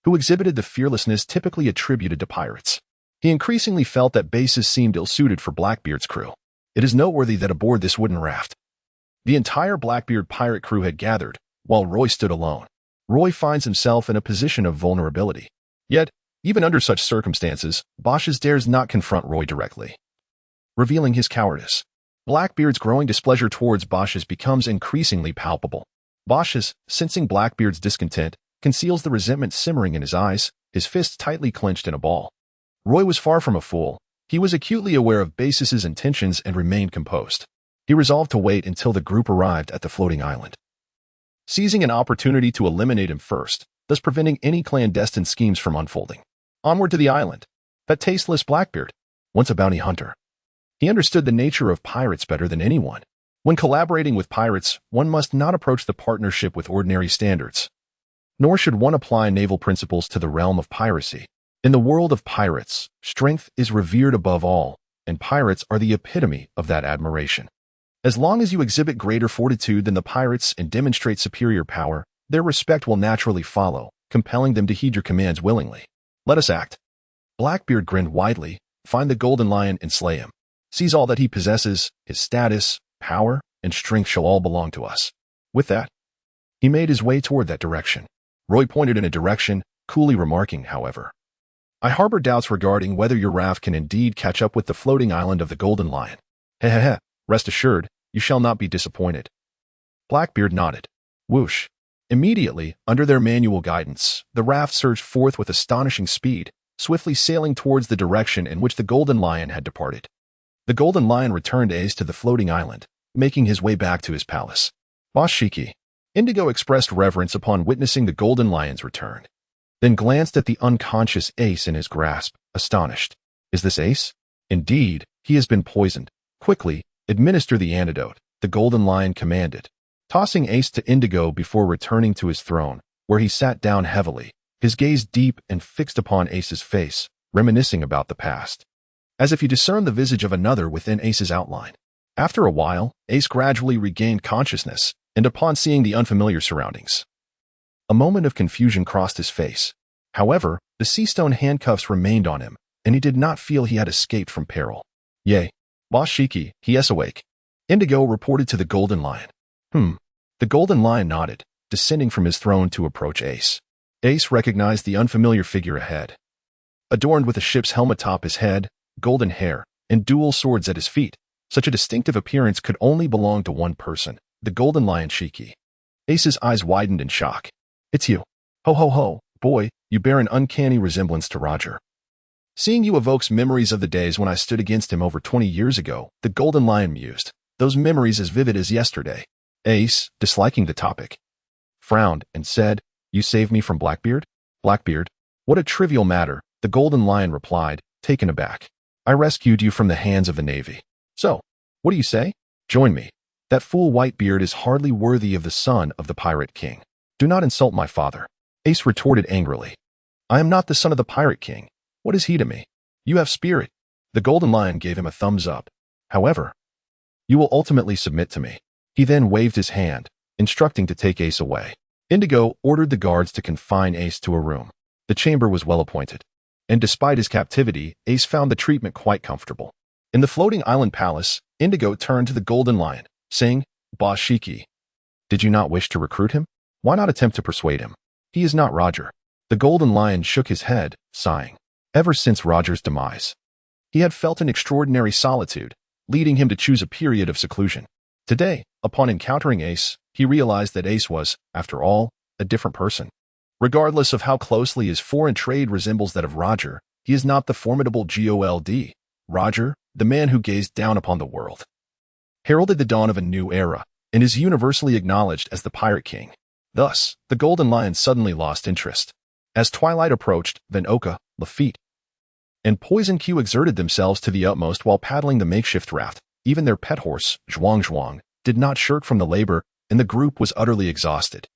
who exhibited the fearlessness typically attributed to pirates. He increasingly felt that Basis seemed ill-suited for Blackbeard's crew. It is noteworthy that aboard this wooden raft, the entire Blackbeard pirate crew had gathered, while Roy stood alone. Roy finds himself in a position of vulnerability. Yet, even under such circumstances, Bosch's dares not confront Roy directly, revealing his cowardice. Blackbeard's growing displeasure towards Bosch's becomes increasingly palpable. Bosch's, sensing Blackbeard's discontent, conceals the resentment simmering in his eyes, his fists tightly clenched in a ball. Roy was far from a fool. He was acutely aware of Basis's intentions and remained composed. He resolved to wait until the group arrived at the floating island, seizing an opportunity to eliminate him first, thus preventing any clandestine schemes from unfolding. Onward to the island. That tasteless Blackbeard, once a bounty hunter. He understood the nature of pirates better than anyone. When collaborating with pirates, one must not approach the partnership with ordinary standards, nor should one apply naval principles to the realm of piracy. In the world of pirates, strength is revered above all, and pirates are the epitome of that admiration. As long as you exhibit greater fortitude than the pirates and demonstrate superior power, their respect will naturally follow, compelling them to heed your commands willingly. Let us act. Blackbeard grinned widely. Find the Golden Lion and slay him. Seize all that he possesses, his status, power, and strength shall all belong to us. With that, he made his way toward that direction. Roy pointed in a direction, coolly remarking, however, I harbor doubts regarding whether your raft can indeed catch up with the floating island of the Golden Lion. Heh. Rest assured, you shall not be disappointed. Blackbeard nodded. Whoosh. Immediately, under their manual guidance, the raft surged forth with astonishing speed, swiftly sailing towards the direction in which the Golden Lion had departed. The Golden Lion returned ace to the floating island, making his way back to his palace. Boss Shiki. Indigo expressed reverence upon witnessing the Golden Lion's return, then glanced at the unconscious Ace in his grasp, astonished. Is this Ace? Indeed, he has been poisoned. Quickly, administer the antidote, the Golden Lion commanded, tossing Ace to Indigo before returning to his throne, where he sat down heavily, his gaze deep and fixed upon Ace's face, reminiscing about the past, as if he discerned the visage of another within Ace's outline. After a while, Ace gradually regained consciousness, and upon seeing the unfamiliar surroundings, a moment of confusion crossed his face. However, the sea-stone handcuffs remained on him, and he did not feel he had escaped from peril. Yea, Boss Shiki, he is awake. Indigo reported to the Golden Lion. The Golden Lion nodded, descending from his throne to approach Ace. Ace recognized the unfamiliar figure ahead, adorned with a ship's helm atop his head, golden hair, and dual swords at his feet. Such a distinctive appearance could only belong to one person, the Golden Lion Shiki. Ace's eyes widened in shock. It's you. Ho, boy, you bear an uncanny resemblance to Roger. Seeing you evokes memories of the days when I stood against him over 20 years ago, the Golden Lion mused. Those memories as vivid as yesterday. Ace, disliking the topic, frowned and said, You saved me from Blackbeard? Blackbeard? What a trivial matter, the Golden Lion replied, taken aback. I rescued you from the hands of the Navy. So, what do you say? Join me. That fool Whitebeard is hardly worthy of the son of the Pirate King. Do not insult my father. Ace retorted angrily. I am not the son of the Pirate King. What is he to me? You have spirit. The golden lion gave him a thumbs up. However, you will ultimately submit to me. He then waved his hand, instructing to take Ace away. Indigo ordered the guards to confine Ace to a room. The chamber was well appointed, and despite his captivity, Ace found the treatment quite comfortable. In the floating island palace, Indigo turned to the golden lion, saying, "Boss Shiki, did you not wish to recruit him? Why not attempt to persuade him? He is not Roger." The golden lion shook his head, sighing. Ever since Roger's demise, he had felt an extraordinary solitude, leading him to choose a period of seclusion. Today, upon encountering Ace, he realized that Ace was, after all, a different person. Regardless of how closely his foreign trade resembles that of Roger, he is not the formidable Gold. Roger, the man who gazed down upon the world, heralded the dawn of a new era, and is universally acknowledged as the Pirate King. Thus, the Golden Lion suddenly lost interest. As twilight approached, Van Oka, Lafitte, and Poison Q exerted themselves to the utmost while paddling the makeshift raft. Even their pet horse, Zhuang Zhuang, did not shirk from the labor, and the group was utterly exhausted.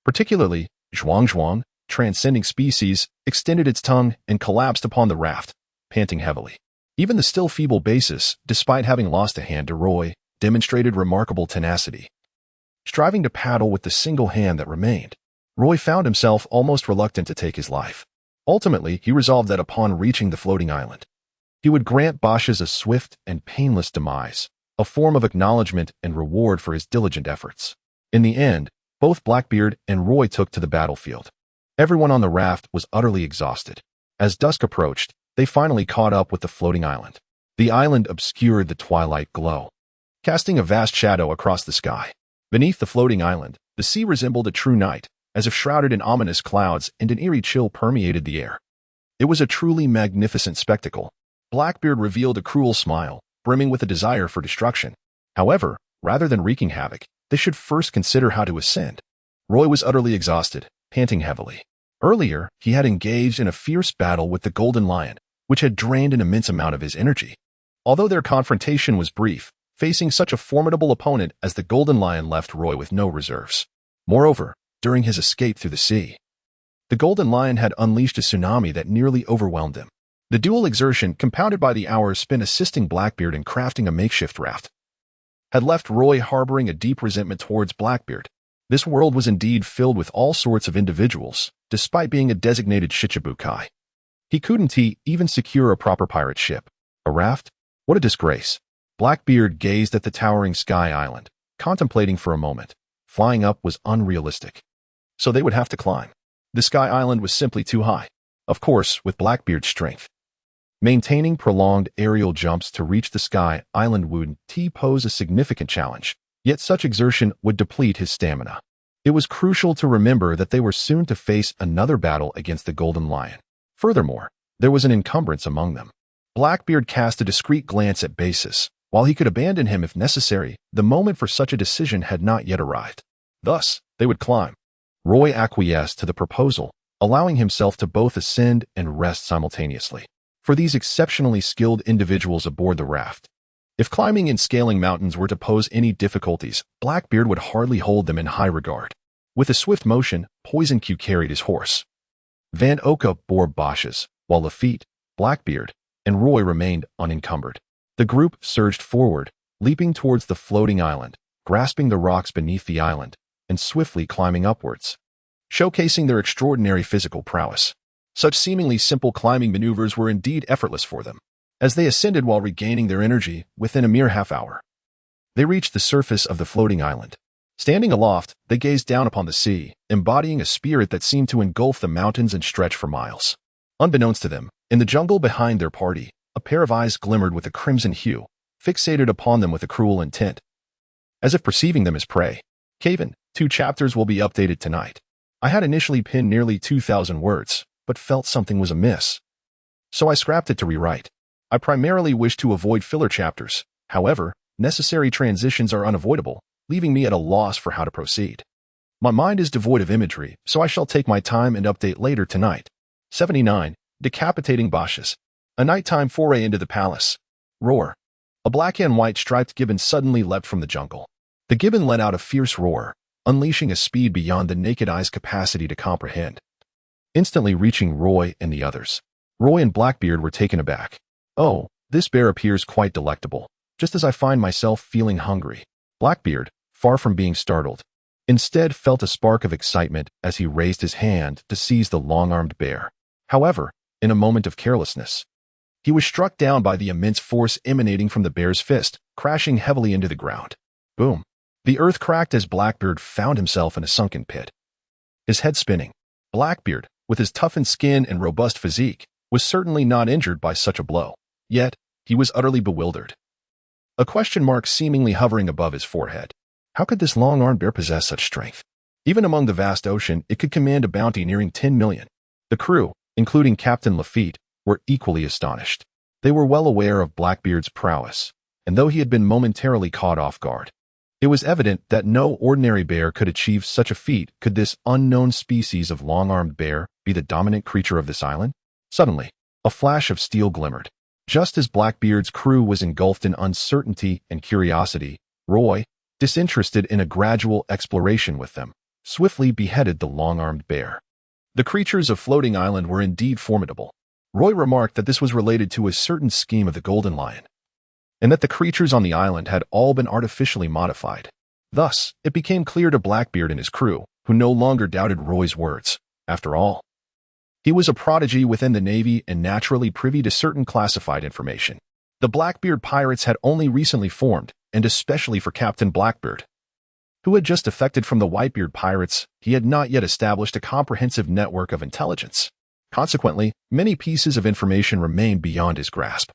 Particularly, Zhuang Zhuang, transcending species, extended its tongue and collapsed upon the raft, panting heavily. Even the still feeble Basis, despite having lost a hand to Roy, demonstrated remarkable tenacity. Striving to paddle with the single hand that remained, Roy found himself almost reluctant to take his life. Ultimately, he resolved that upon reaching the floating island, he would grant Bosch's a swift and painless demise, a form of acknowledgement and reward for his diligent efforts. In the end, both Blackbeard and Roy took to the battlefield. Everyone on the raft was utterly exhausted. As dusk approached, they finally caught up with the floating island. The island obscured the twilight glow, casting a vast shadow across the sky. Beneath the floating island, the sea resembled a true night, as if shrouded in ominous clouds, and an eerie chill permeated the air. It was a truly magnificent spectacle. Blackbeard revealed a cruel smile, brimming with a desire for destruction. However, rather than wreaking havoc, they should first consider how to ascend. Roy was utterly exhausted, panting heavily. Earlier, he had engaged in a fierce battle with the Golden Lion, which had drained an immense amount of his energy. Although their confrontation was brief, facing such a formidable opponent as the Golden Lion left Roy with no reserves. Moreover, during his escape through the sea, the Golden Lion had unleashed a tsunami that nearly overwhelmed him. The dual exertion, compounded by the hours spent assisting Blackbeard in crafting a makeshift raft, had left Roy harboring a deep resentment towards Blackbeard. This world was indeed filled with all sorts of individuals, despite being a designated Shichibukai. He couldn't even secure a proper pirate ship. A raft? What a disgrace. Blackbeard gazed at the towering Sky Island, contemplating for a moment. Flying up was unrealistic, so they would have to climb. The Sky Island was simply too high. Of course, with Blackbeard's strength, maintaining prolonged aerial jumps to reach the Sky Island would pose a significant challenge, yet such exertion would deplete his stamina. It was crucial to remember that they were soon to face another battle against the Golden Lion. Furthermore, there was an encumbrance among them. Blackbeard cast a discreet glance at Basis. While he could abandon him if necessary, the moment for such a decision had not yet arrived. Thus, they would climb. Roy acquiesced to the proposal, allowing himself to both ascend and rest simultaneously. For these exceptionally skilled individuals aboard the raft, if climbing and scaling mountains were to pose any difficulties, Blackbeard would hardly hold them in high regard. With a swift motion, Poison Q carried his horse. Van Oka bore Bosch's, while Lafitte, Blackbeard, and Roy remained unencumbered. The group surged forward, leaping towards the floating island, grasping the rocks beneath the island, and swiftly climbing upwards, showcasing their extraordinary physical prowess. Such seemingly simple climbing maneuvers were indeed effortless for them. As they ascended while regaining their energy, within a mere half hour, they reached the surface of the floating island. Standing aloft, they gazed down upon the sea, embodying a spirit that seemed to engulf the mountains and stretch for miles. Unbeknownst to them, in the jungle behind their party, a pair of eyes glimmered with a crimson hue, fixated upon them with a cruel intent, as if perceiving them as prey. Caven, 2 chapters will be updated tonight. I had initially penned nearly 2,000 words, but felt something was amiss, so I scrapped it to rewrite. I primarily wish to avoid filler chapters. However, necessary transitions are unavoidable, leaving me at a loss for how to proceed. My mind is devoid of imagery, so I shall take my time and update later tonight. 79. Decapitating Bosch's. A nighttime foray into the palace. Roar. A black and white striped gibbon suddenly leapt from the jungle. The gibbon let out a fierce roar, unleashing a speed beyond the naked eye's capacity to comprehend, instantly reaching Roy and the others. Roy and Blackbeard were taken aback. "Oh, this bear appears quite delectable, just as I find myself feeling hungry." Blackbeard, far from being startled, instead felt a spark of excitement as he raised his hand to seize the long-armed bear. However, in a moment of carelessness, he was struck down by the immense force emanating from the bear's fist, crashing heavily into the ground. Boom! The earth cracked as Blackbeard found himself in a sunken pit. His head spinning, Blackbeard, with his toughened skin and robust physique, was certainly not injured by such a blow. Yet, he was utterly bewildered. A question mark seemingly hovering above his forehead. How could this long-armed bear possess such strength? Even among the vast ocean, it could command a bounty nearing 10 million. The crew, including Captain Lafitte, were equally astonished. They were well aware of Blackbeard's prowess, and though he had been momentarily caught off guard, it was evident that no ordinary bear could achieve such a feat. Could this unknown species of long-armed bear be the dominant creature of this island? Suddenly, a flash of steel glimmered. Just as Blackbeard's crew was engulfed in uncertainty and curiosity, Roy, disinterested in a gradual exploration with them, swiftly beheaded the long-armed bear. The creatures of Floating Island were indeed formidable. Roy remarked that this was related to a certain scheme of the Golden Lion, and that the creatures on the island had all been artificially modified. Thus, it became clear to Blackbeard and his crew, who no longer doubted Roy's words. After all, he was a prodigy within the Navy and naturally privy to certain classified information. The Blackbeard pirates had only recently formed, and especially for Captain Blackbeard, who had just defected from the Whitebeard pirates, he had not yet established a comprehensive network of intelligence. Consequently, many pieces of information remained beyond his grasp,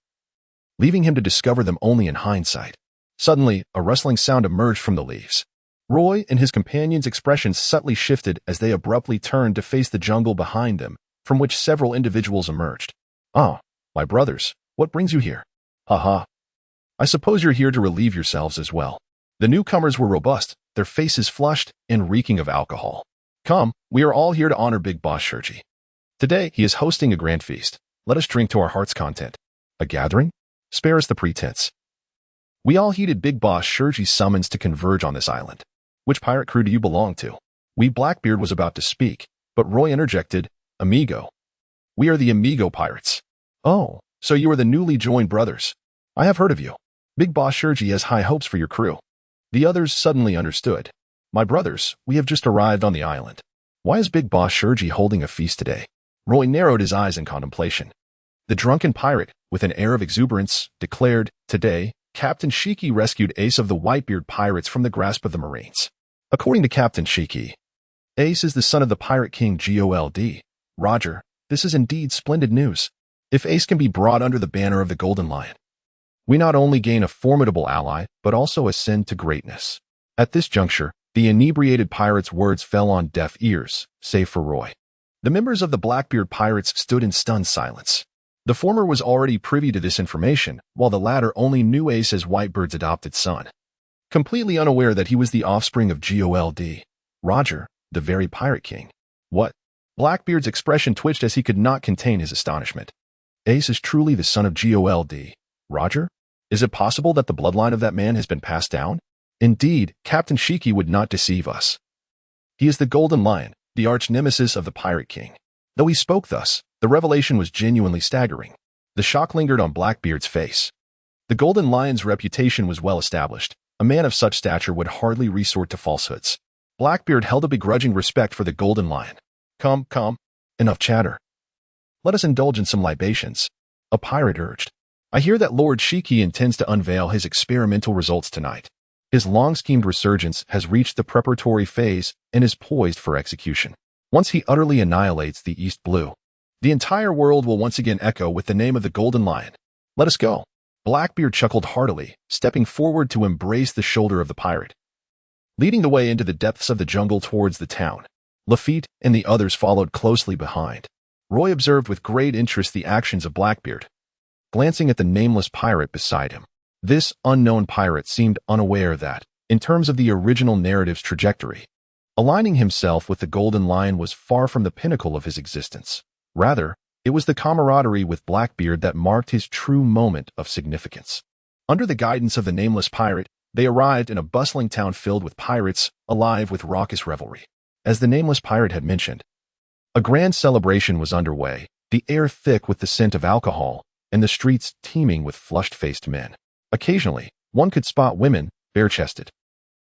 leaving him to discover them only in hindsight. Suddenly, a rustling sound emerged from the leaves. Roy and his companions' expressions subtly shifted as they abruptly turned to face the jungle behind them, from which several individuals emerged. "Ah, my brothers, what brings you here? Ha. I suppose you're here to relieve yourselves as well." The newcomers were robust, their faces flushed and reeking of alcohol. "Come, we are all here to honor Big Boss Shurji. Today, he is hosting a grand feast. Let us drink to our heart's content." "A gathering? Spare us the pretense." We all heeded Big Boss Shurji's summons to converge on this island. "Which pirate crew do you belong to?" Blackbeard was about to speak, but Roy interjected, "Amigo. We are the Amigo pirates." "Oh, so you are the newly joined brothers. I have heard of you. Big Boss Shurji has high hopes for your crew." The others suddenly understood. "My brothers, we have just arrived on the island. Why is Big Boss Shurji holding a feast today?" Roy narrowed his eyes in contemplation. The drunken pirate, with an air of exuberance, declared, "Today, Captain Shiki rescued Ace of the Whitebeard pirates from the grasp of the Marines." According to Captain Shiki, Ace is the son of the pirate king Gold. Roger, this is indeed splendid news. If Ace can be brought under the banner of the Golden Lion, we not only gain a formidable ally, but also ascend to greatness. At this juncture, the inebriated pirate's words fell on deaf ears, save for Roy. The members of the Blackbeard pirates stood in stunned silence. The former was already privy to this information, while the latter only knew Ace as Whitebeard's adopted son, completely unaware that he was the offspring of Gold. Roger, the very pirate king. What? Blackbeard's expression twitched as he could not contain his astonishment. Ace is truly the son of Gold. Roger? Is it possible that the bloodline of that man has been passed down? Indeed, Captain Shiki would not deceive us. He is the Golden Lion, the arch-nemesis of the Pirate King. Though he spoke thus, the revelation was genuinely staggering. The shock lingered on Blackbeard's face. The Golden Lion's reputation was well established. A man of such stature would hardly resort to falsehoods. Blackbeard held a begrudging respect for the Golden Lion. Come. Enough chatter. Let us indulge in some libations," a pirate urged. "I hear that Lord Shiki intends to unveil his experimental results tonight. His long-schemed resurgence has reached the preparatory phase and is poised for execution. Once he utterly annihilates the East Blue, the entire world will once again echo with the name of the Golden Lion. Let us go." Blackbeard chuckled heartily, stepping forward to embrace the shoulder of the pirate, leading the way into the depths of the jungle towards the town. Lafitte and the others followed closely behind. Roy observed with great interest the actions of Blackbeard, glancing at the nameless pirate beside him. This unknown pirate seemed unaware that, in terms of the original narrative's trajectory, aligning himself with the Golden Lion was far from the pinnacle of his existence. Rather, it was the camaraderie with Blackbeard that marked his true moment of significance. Under the guidance of the nameless pirate, they arrived in a bustling town filled with pirates, alive with raucous revelry. As the nameless pirate had mentioned, a grand celebration was underway, the air thick with the scent of alcohol, and the streets teeming with flushed-faced men. Occasionally, one could spot women, bare-chested,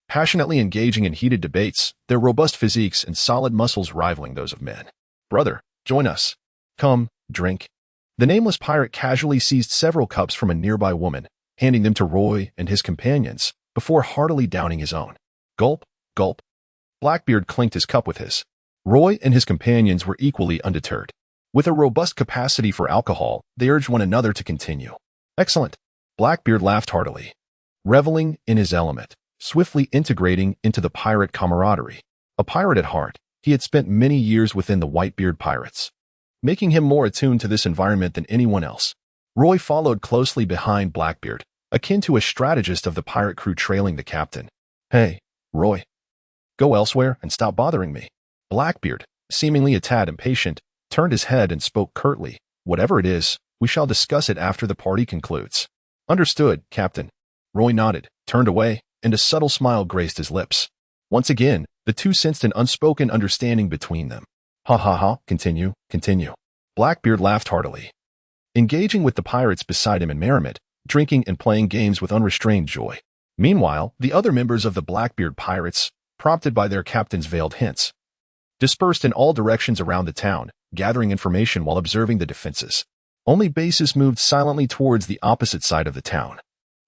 passionately engaging in heated debates, their robust physiques and solid muscles rivaling those of men. "Brother, join us. Come, drink." The nameless pirate casually seized several cups from a nearby woman, handing them to Roy and his companions, before heartily downing his own. Gulp, gulp. Blackbeard clinked his cup with his. Roy and his companions were equally undeterred. With a robust capacity for alcohol, they urged one another to continue. "Excellent." Blackbeard laughed heartily, reveling in his element, swiftly integrating into the pirate camaraderie. A pirate at heart, he had spent many years within the Whitebeard pirates, making him more attuned to this environment than anyone else. Roy followed closely behind Blackbeard, akin to a strategist of the pirate crew trailing the captain. "Hey, Roy. Go elsewhere and stop bothering me." Blackbeard, seemingly a tad impatient, turned his head and spoke curtly. "Whatever it is, we shall discuss it after the party concludes." "Understood, Captain." Roy nodded, turned away, and a subtle smile graced his lips. Once again, the two sensed an unspoken understanding between them. "Ha ha ha, continue, continue." Blackbeard laughed heartily, engaging with the pirates beside him in merriment, drinking and playing games with unrestrained joy. Meanwhile, the other members of the Blackbeard pirates, prompted by their captain's veiled hints, dispersed in all directions around the town, gathering information while observing the defenses. Only Basis moved silently towards the opposite side of the town,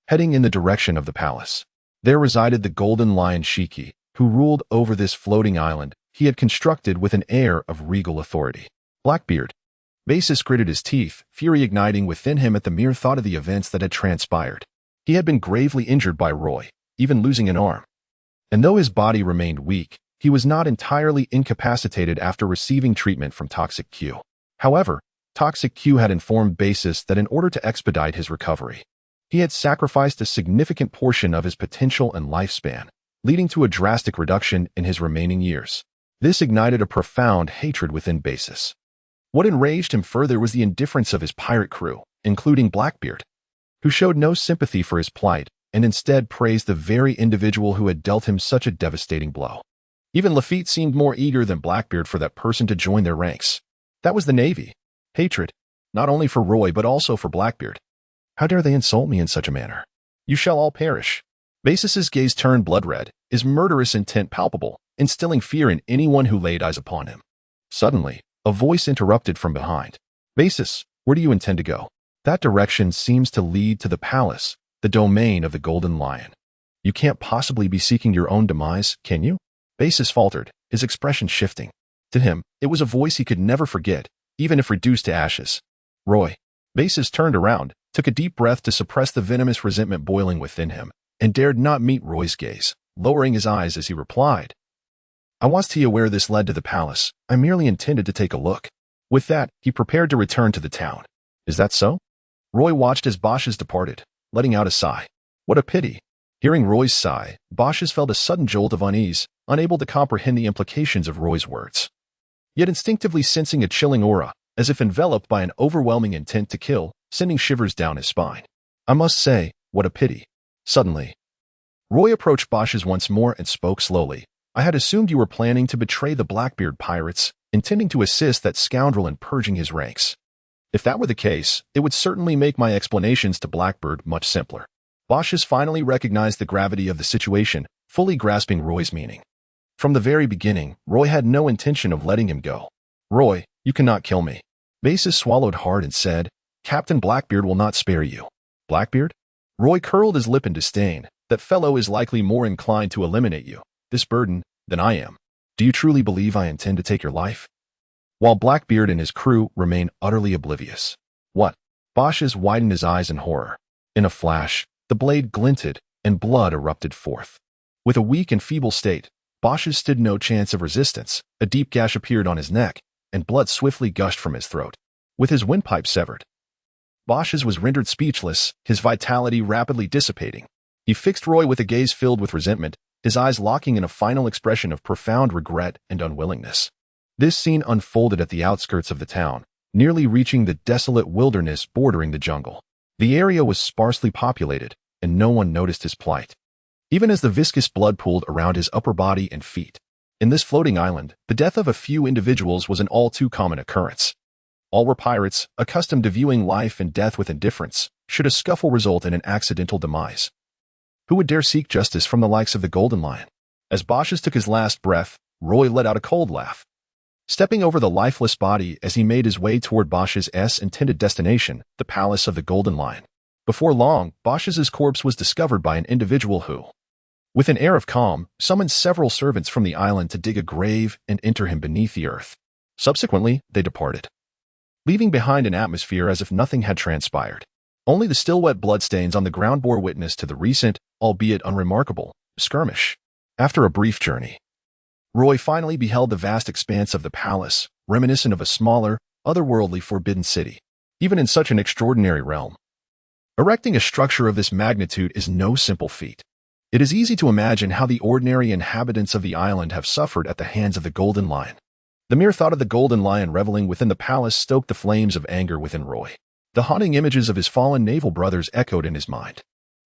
heading in the direction of the palace. There resided the Golden Lion Shiki, who ruled over this floating island he had constructed with an air of regal authority. Blackbeard. Basis gritted his teeth, fury igniting within him at the mere thought of the events that had transpired. He had been gravely injured by Roy, even losing an arm. And though his body remained weak, he was not entirely incapacitated after receiving treatment from Toxic Q. However, Toxic Q had informed Basis that in order to expedite his recovery, he had sacrificed a significant portion of his potential and lifespan, leading to a drastic reduction in his remaining years. This ignited a profound hatred within Basis. What enraged him further was the indifference of his pirate crew, including Blackbeard, who showed no sympathy for his plight and instead praised the very individual who had dealt him such a devastating blow. Even Lafitte seemed more eager than Blackbeard for that person to join their ranks. That was the Navy. Hatred, not only for Roy but also for Blackbeard. "How dare they insult me in such a manner? You shall all perish." Basis's gaze turned blood-red, his murderous intent palpable, instilling fear in anyone who laid eyes upon him. Suddenly, a voice interrupted from behind. "Basis, where do you intend to go?" "That direction seems to lead to the palace, the domain of the Golden Lion." "You can't possibly be seeking your own demise, can you?" Basis faltered, his expression shifting. To him, it was a voice he could never forget, even if reduced to ashes. "Roy." Basis turned around, took a deep breath to suppress the venomous resentment boiling within him, and dared not meet Roy's gaze, lowering his eyes as he replied, "I was to aware this led to the palace. I merely intended to take a look." With that, he prepared to return to the town. "Is that so?" Roy watched as Bosch's departed, letting out a sigh. What a pity. Hearing Roy's sigh, Bosch's felt a sudden jolt of unease, unable to comprehend the implications of Roy's words. Yet instinctively sensing a chilling aura, as if enveloped by an overwhelming intent to kill, sending shivers down his spine. "I must say, what a pity." Suddenly, Roy approached Bosch's once more and spoke slowly. "I had assumed you were planning to betray the Blackbeard pirates, intending to assist that scoundrel in purging his ranks. If that were the case, it would certainly make my explanations to Blackbeard much simpler." Bosch's finally recognized the gravity of the situation, fully grasping Roy's meaning. From the very beginning, Roy had no intention of letting him go. "Roy, you cannot kill me." Basis swallowed hard and said, "Captain Blackbeard will not spare you." "Blackbeard?" Roy curled his lip in disdain. "That fellow is likely more inclined to eliminate you, this burden, than I am. Do you truly believe I intend to take your life?" While Blackbeard and his crew remain utterly oblivious. "What?" Bosch's widened his eyes in horror. In a flash, the blade glinted, and blood erupted forth. With a weak and feeble state, Bosch's stood no chance of resistance. A deep gash appeared on his neck, and blood swiftly gushed from his throat. With his windpipe severed, Bosch's was rendered speechless, his vitality rapidly dissipating. He fixed Roy with a gaze filled with resentment, his eyes locking in a final expression of profound regret and unwillingness. This scene unfolded at the outskirts of the town, nearly reaching the desolate wilderness bordering the jungle. The area was sparsely populated, and no one noticed his plight, even as the viscous blood pooled around his upper body and feet. In this floating island, the death of a few individuals was an all too common occurrence. All were pirates, accustomed to viewing life and death with indifference, should a scuffle result in an accidental demise. Who would dare seek justice from the likes of the Golden Lion? As Bosch's took his last breath, Roy let out a cold laugh. Stepping over the lifeless body as he made his way toward Bosch's intended destination, the palace of the Golden Lion. Before long, Bosch's corpse was discovered by an individual who, with an air of calm, summoned several servants from the island to dig a grave and enter him beneath the earth. Subsequently, they departed, leaving behind an atmosphere as if nothing had transpired. Only the still wet bloodstains on the ground bore witness to the recent, albeit unremarkable, skirmish. After a brief journey, Roy finally beheld the vast expanse of the palace, reminiscent of a smaller, otherworldly forbidden city. Even in such an extraordinary realm, erecting a structure of this magnitude is no simple feat. It is easy to imagine how the ordinary inhabitants of the island have suffered at the hands of the Golden Lion. The mere thought of the Golden Lion reveling within the palace stoked the flames of anger within Roy. The haunting images of his fallen naval brothers echoed in his mind.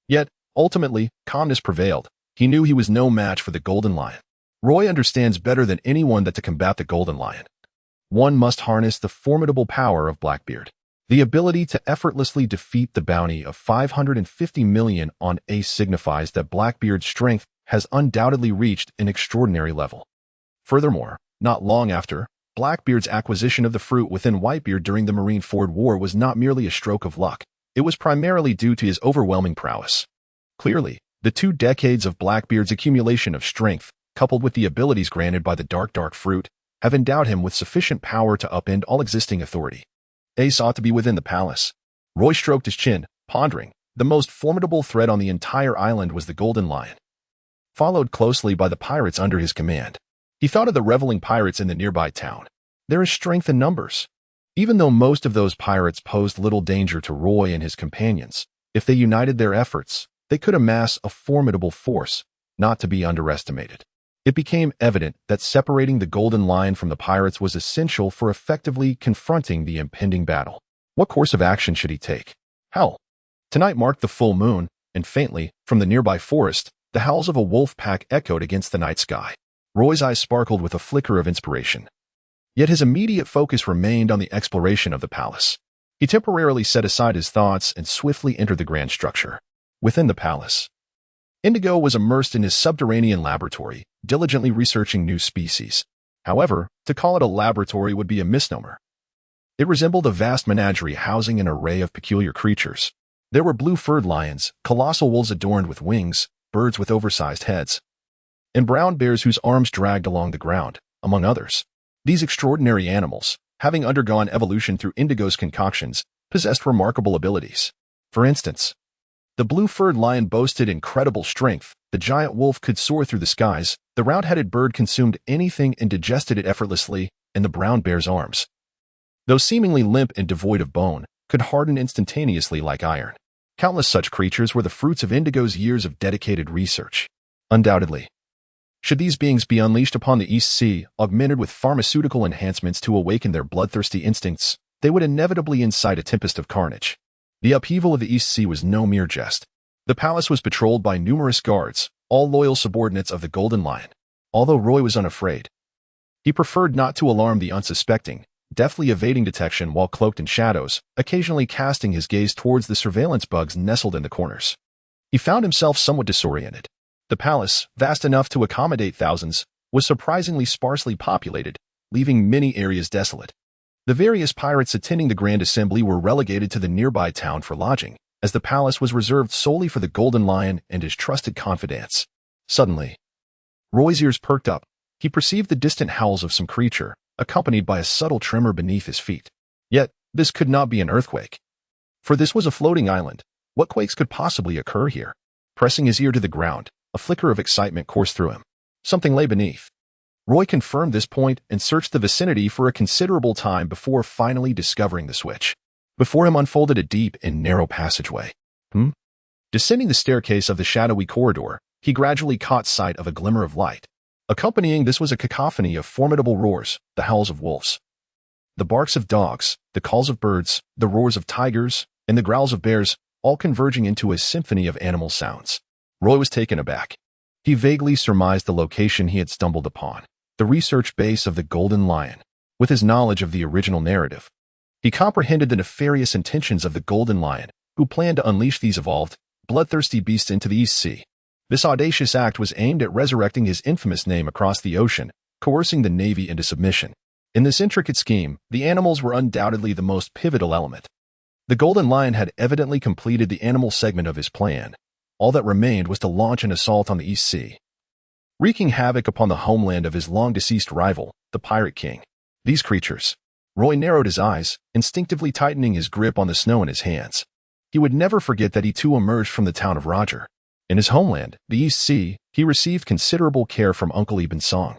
Yet, ultimately, calmness prevailed. He knew he was no match for the Golden Lion. Roy understands better than anyone that to combat the Golden Lion, one must harness the formidable power of Blackbeard. The ability to effortlessly defeat the bounty of 550 million on Ace signifies that Blackbeard's strength has undoubtedly reached an extraordinary level. Furthermore, not long after, Blackbeard's acquisition of the fruit within Whitebeard during the Marineford War was not merely a stroke of luck. It was primarily due to his overwhelming prowess. Clearly, the 2 decades of Blackbeard's accumulation of strength, coupled with the abilities granted by the dark fruit, have endowed him with sufficient power to upend all existing authority. Ace ought to be within the palace. Roy stroked his chin, pondering. The most formidable threat on the entire island was the Golden Lion, followed closely by the pirates under his command. He thought of the reveling pirates in the nearby town. There is strength in numbers. Even though most of those pirates posed little danger to Roy and his companions, if they united their efforts, they could amass a formidable force, not to be underestimated. It became evident that separating the Golden Lion from the pirates was essential for effectively confronting the impending battle. What course of action should he take? Howl. Tonight marked the full moon, and faintly, from the nearby forest, the howls of a wolf pack echoed against the night sky. Roy's eyes sparkled with a flicker of inspiration. Yet his immediate focus remained on the exploration of the palace. He temporarily set aside his thoughts and swiftly entered the grand structure. Within the palace, Indigo was immersed in his subterranean laboratory, diligently researching new species. However, to call it a laboratory would be a misnomer. It resembled a vast menagerie housing an array of peculiar creatures. There were blue-furred lions, colossal wolves adorned with wings, birds with oversized heads, and brown bears whose arms dragged along the ground, among others. These extraordinary animals, having undergone evolution through Indigo's concoctions, possessed remarkable abilities. For instance, the blue-furred lion boasted incredible strength, the giant wolf could soar through the skies, the round-headed bird consumed anything and digested it effortlessly, and the brown bear's arms, though seemingly limp and devoid of bone, could harden instantaneously like iron. Countless such creatures were the fruits of Indigo's years of dedicated research. Undoubtedly, should these beings be unleashed upon the East Sea, augmented with pharmaceutical enhancements to awaken their bloodthirsty instincts, they would inevitably incite a tempest of carnage. The upheaval of the East Sea was no mere jest. The palace was patrolled by numerous guards, all loyal subordinates of the Golden Lion. Although Roy was unafraid, he preferred not to alarm the unsuspecting, deftly evading detection while cloaked in shadows, occasionally casting his gaze towards the surveillance bugs nestled in the corners. He found himself somewhat disoriented. The palace, vast enough to accommodate thousands, was surprisingly sparsely populated, leaving many areas desolate. The various pirates attending the Grand Assembly were relegated to the nearby town for lodging, as the palace was reserved solely for the Golden Lion and his trusted confidants. Suddenly, Roy's ears perked up. He perceived the distant howls of some creature, accompanied by a subtle tremor beneath his feet. Yet, this could not be an earthquake, for this was a floating island. What quakes could possibly occur here? Pressing his ear to the ground, a flicker of excitement coursed through him. Something lay beneath. Roy confirmed this point and searched the vicinity for a considerable time before finally discovering the switch. Before him unfolded a deep and narrow passageway. Descending the staircase of the shadowy corridor, he gradually caught sight of a glimmer of light. Accompanying this was a cacophony of formidable roars, the howls of wolves, the barks of dogs, the calls of birds, the roars of tigers, and the growls of bears, all converging into a symphony of animal sounds. Roy was taken aback. He vaguely surmised the location he had stumbled upon, the research base of the Golden Lion. With his knowledge of the original narrative, He comprehended the nefarious intentions of the Golden Lion, who planned to unleash these evolved, bloodthirsty beasts into the East Sea. This audacious act was aimed at resurrecting his infamous name across the ocean, coercing the Navy into submission. In this intricate scheme, the animals were undoubtedly the most pivotal element. The Golden Lion had evidently completed the animal segment of his plan. All that remained was to launch an assault on the East Sea, wreaking havoc upon the homeland of his long-deceased rival, the Pirate King. These creatures. Roy narrowed his eyes, instinctively tightening his grip on the snow in his hands. He would never forget that he too emerged from the town of Roger. In his homeland, the East Sea, he received considerable care from Uncle Ibn Song,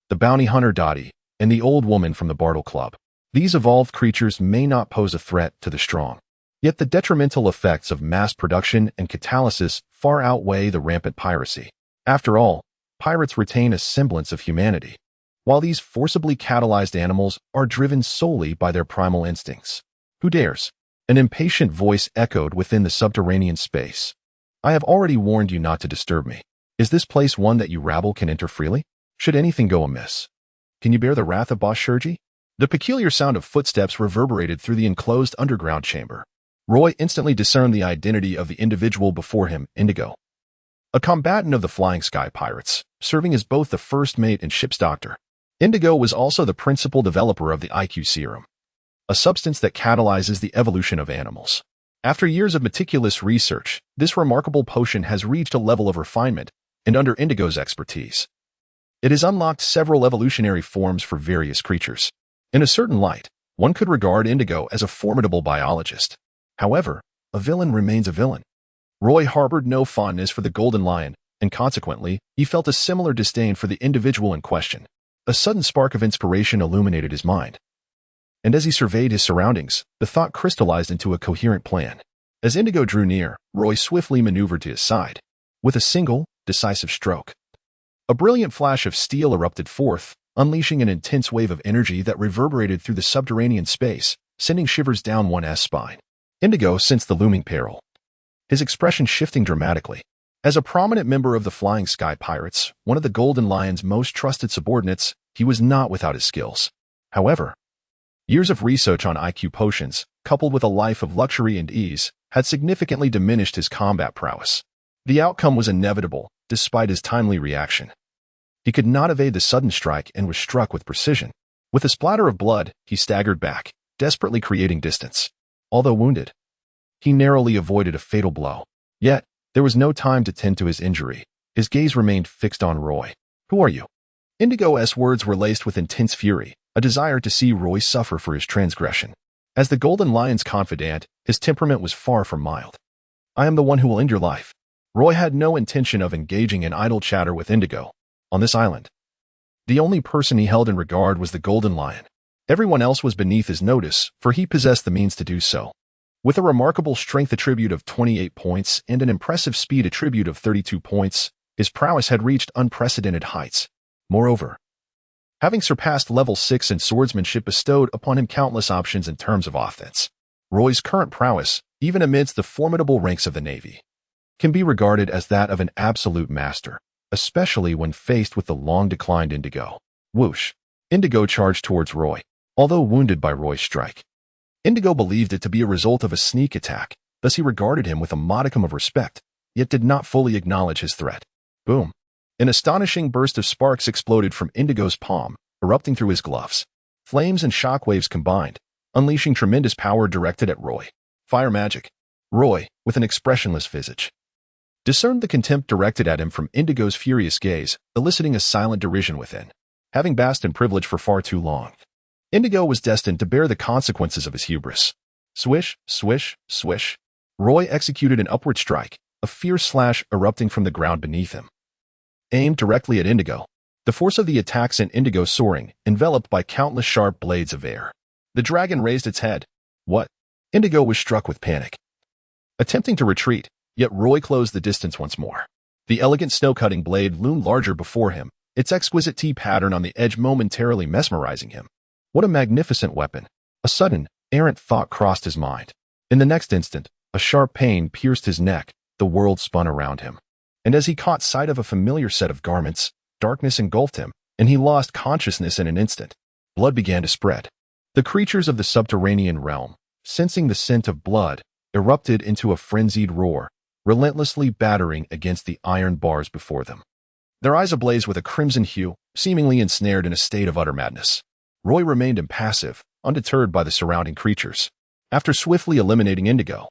the bounty hunter Dottie, and the old woman from the Bartle Club. These evolved creatures may not pose a threat to the strong. Yet the detrimental effects of mass production and catalysis far outweigh the rampant piracy. After all, pirates retain a semblance of humanity, while these forcibly catalyzed animals are driven solely by their primal instincts. Who dares? An impatient voice echoed within the subterranean space. I have already warned you not to disturb me. Is this place one that you rabble can enter freely? Should anything go amiss? Can you bear the wrath of Boss Shurji? The peculiar sound of footsteps reverberated through the enclosed underground chamber. Roy instantly discerned the identity of the individual before him, Indigo, a combatant of the Flying Sky Pirates, serving as both the first mate and ship's doctor. Indigo was also the principal developer of the IQ Serum, a substance that catalyzes the evolution of animals. After years of meticulous research, this remarkable potion has reached a level of refinement, and under Indigo's expertise, it has unlocked several evolutionary forms for various creatures. In a certain light, one could regard Indigo as a formidable biologist. However, a villain remains a villain. Roy harbored no fondness for the Golden Lion, and consequently, he felt a similar disdain for the individual in question. A sudden spark of inspiration illuminated his mind, and as he surveyed his surroundings, the thought crystallized into a coherent plan. As Indigo drew near, Roy swiftly maneuvered to his side. With a single, decisive stroke, a brilliant flash of steel erupted forth, unleashing an intense wave of energy that reverberated through the subterranean space, sending shivers down one's spine. Indigo sensed the looming peril, his expression shifting dramatically. As a prominent member of the Flying Sky Pirates, one of the Golden Lion's most trusted subordinates, he was not without his skills. However, years of research on IQ potions, coupled with a life of luxury and ease, had significantly diminished his combat prowess. The outcome was inevitable, despite his timely reaction. He could not evade the sudden strike and was struck with precision. With a splatter of blood, he staggered back, desperately creating distance. Although wounded, he narrowly avoided a fatal blow. Yet, there was no time to tend to his injury. His gaze remained fixed on Roy. Who are you? Indigo's words were laced with intense fury, a desire to see Roy suffer for his transgression. As the Golden Lion's confidant, his temperament was far from mild. I am the one who will end your life. Roy had no intention of engaging in idle chatter with Indigo. On this island, the only person he held in regard was the Golden Lion. Everyone else was beneath his notice, for he possessed the means to do so. With a remarkable strength attribute of 28 points and an impressive speed attribute of 32 points, his prowess had reached unprecedented heights. Moreover, having surpassed level 6 in swordsmanship bestowed upon him countless options in terms of offense, Roy's current prowess, even amidst the formidable ranks of the Navy, can be regarded as that of an absolute master, especially when faced with the long-declined Indigo. Whoosh! Indigo charged towards Roy, although wounded by Roy's strike. Indigo believed it to be a result of a sneak attack, thus he regarded him with a modicum of respect, yet did not fully acknowledge his threat. Boom! An astonishing burst of sparks exploded from Indigo's palm, erupting through his gloves. Flames and shockwaves combined, unleashing tremendous power directed at Roy. Fire magic. Roy, with an expressionless visage, discerned the contempt directed at him from Indigo's furious gaze, eliciting a silent derision within. Having basked in privilege for far too long, Indigo was destined to bear the consequences of his hubris. Swish, swish, swish. Roy executed an upward strike, a fierce slash erupting from the ground beneath him, aimed directly at Indigo. The force of the attack sent Indigo soaring, enveloped by countless sharp blades of air. The dragon raised its head. What? Indigo was struck with panic, attempting to retreat, yet Roy closed the distance once more. The elegant snow-cutting blade loomed larger before him, its exquisite T-pattern on the edge momentarily mesmerizing him. What a magnificent weapon! A sudden, errant thought crossed his mind. In the next instant, a sharp pain pierced his neck, the world spun around him. And as he caught sight of a familiar set of garments, darkness engulfed him, and he lost consciousness in an instant. Blood began to spread. The creatures of the subterranean realm, sensing the scent of blood, erupted into a frenzied roar, relentlessly battering against the iron bars before them. Their eyes ablaze with a crimson hue, seemingly ensnared in a state of utter madness. Roy remained impassive, undeterred by the surrounding creatures. After swiftly eliminating Indigo,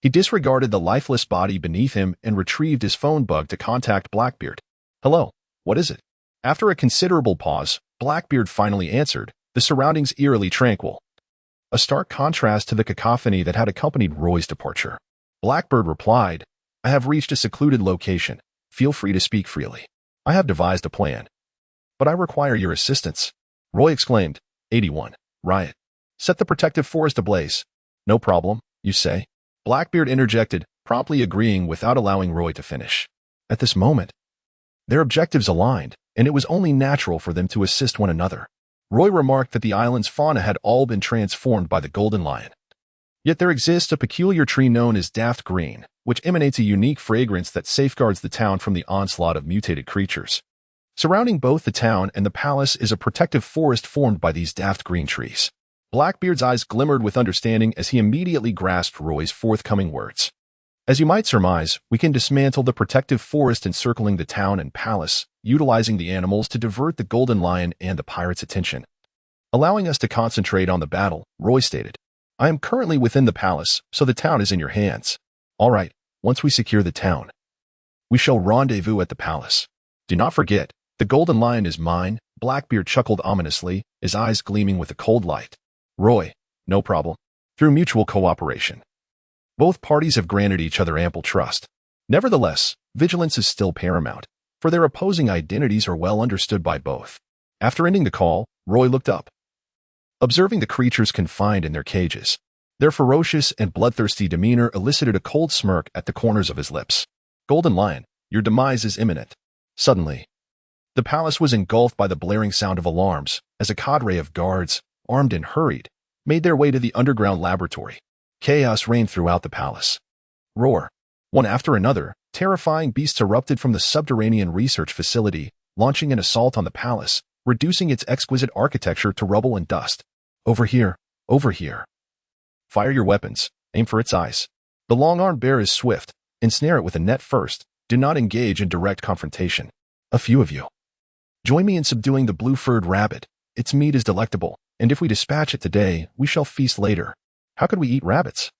he disregarded the lifeless body beneath him and retrieved his phone bug to contact Blackbeard. "Hello, what is it?" After a considerable pause, Blackbeard finally answered, the surroundings eerily tranquil. A stark contrast to the cacophony that had accompanied Roy's departure. Blackbeard replied, "I have reached a secluded location. Feel free to speak freely. I have devised a plan. But I require your assistance." Roy exclaimed, 81. Riot. Set the protective forest ablaze. "No problem, you say?" Blackbeard interjected, promptly agreeing without allowing Roy to finish. At this moment, their objectives aligned, and it was only natural for them to assist one another. Roy remarked that the island's fauna had all been transformed by the Golden Lion. Yet there exists a peculiar tree known as daft green, which emanates a unique fragrance that safeguards the town from the onslaught of mutated creatures. Surrounding both the town and the palace is a protective forest formed by these daft green trees. Blackbeard's eyes glimmered with understanding as he immediately grasped Roy's forthcoming words. "As you might surmise, we can dismantle the protective forest encircling the town and palace, utilizing the animals to divert the Golden Lion and the pirates' attention. Allowing us to concentrate on the battle," Roy stated. "I am currently within the palace, so the town is in your hands. All right, once we secure the town, we shall rendezvous at the palace. Do not forget, the Golden Lion is mine." Blackbeard chuckled ominously, his eyes gleaming with a cold light. "Roy, no problem. Through mutual cooperation, both parties have granted each other ample trust. Nevertheless, vigilance is still paramount, for their opposing identities are well understood by both." After ending the call, Roy looked up, observing the creatures confined in their cages. Their ferocious and bloodthirsty demeanor elicited a cold smirk at the corners of his lips. "Golden Lion, your demise is imminent." Suddenly, the palace was engulfed by the blaring sound of alarms as a cadre of guards, armed and hurried, made their way to the underground laboratory. Chaos reigned throughout the palace. Roar. One after another, terrifying beasts erupted from the subterranean research facility, launching an assault on the palace, reducing its exquisite architecture to rubble and dust. "Over here, over here. Fire your weapons, aim for its eyes. The long-armed bear is swift, ensnare it with a net first, do not engage in direct confrontation. A few of you. Join me in subduing the blue-furred rabbit. Its meat is delectable, and if we dispatch it today, we shall feast later." How could we eat rabbits?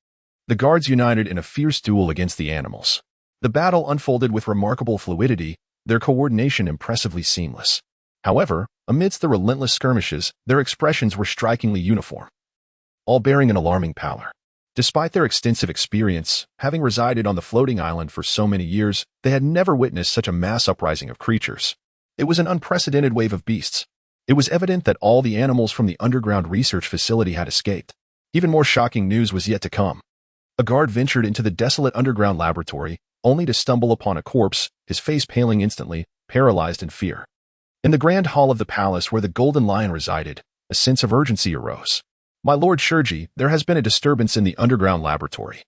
The guards united in a fierce duel against the animals. The battle unfolded with remarkable fluidity, their coordination impressively seamless. However, amidst the relentless skirmishes, their expressions were strikingly uniform, all bearing an alarming pallor. Despite their extensive experience, having resided on the floating island for so many years, they had never witnessed such a mass uprising of creatures. It was an unprecedented wave of beasts. It was evident that all the animals from the underground research facility had escaped. Even more shocking news was yet to come. A guard ventured into the desolate underground laboratory, only to stumble upon a corpse, his face paling instantly, paralyzed in fear. In the grand hall of the palace where the Golden Lion resided, a sense of urgency arose. "My Lord Shurji, there has been a disturbance in the underground laboratory.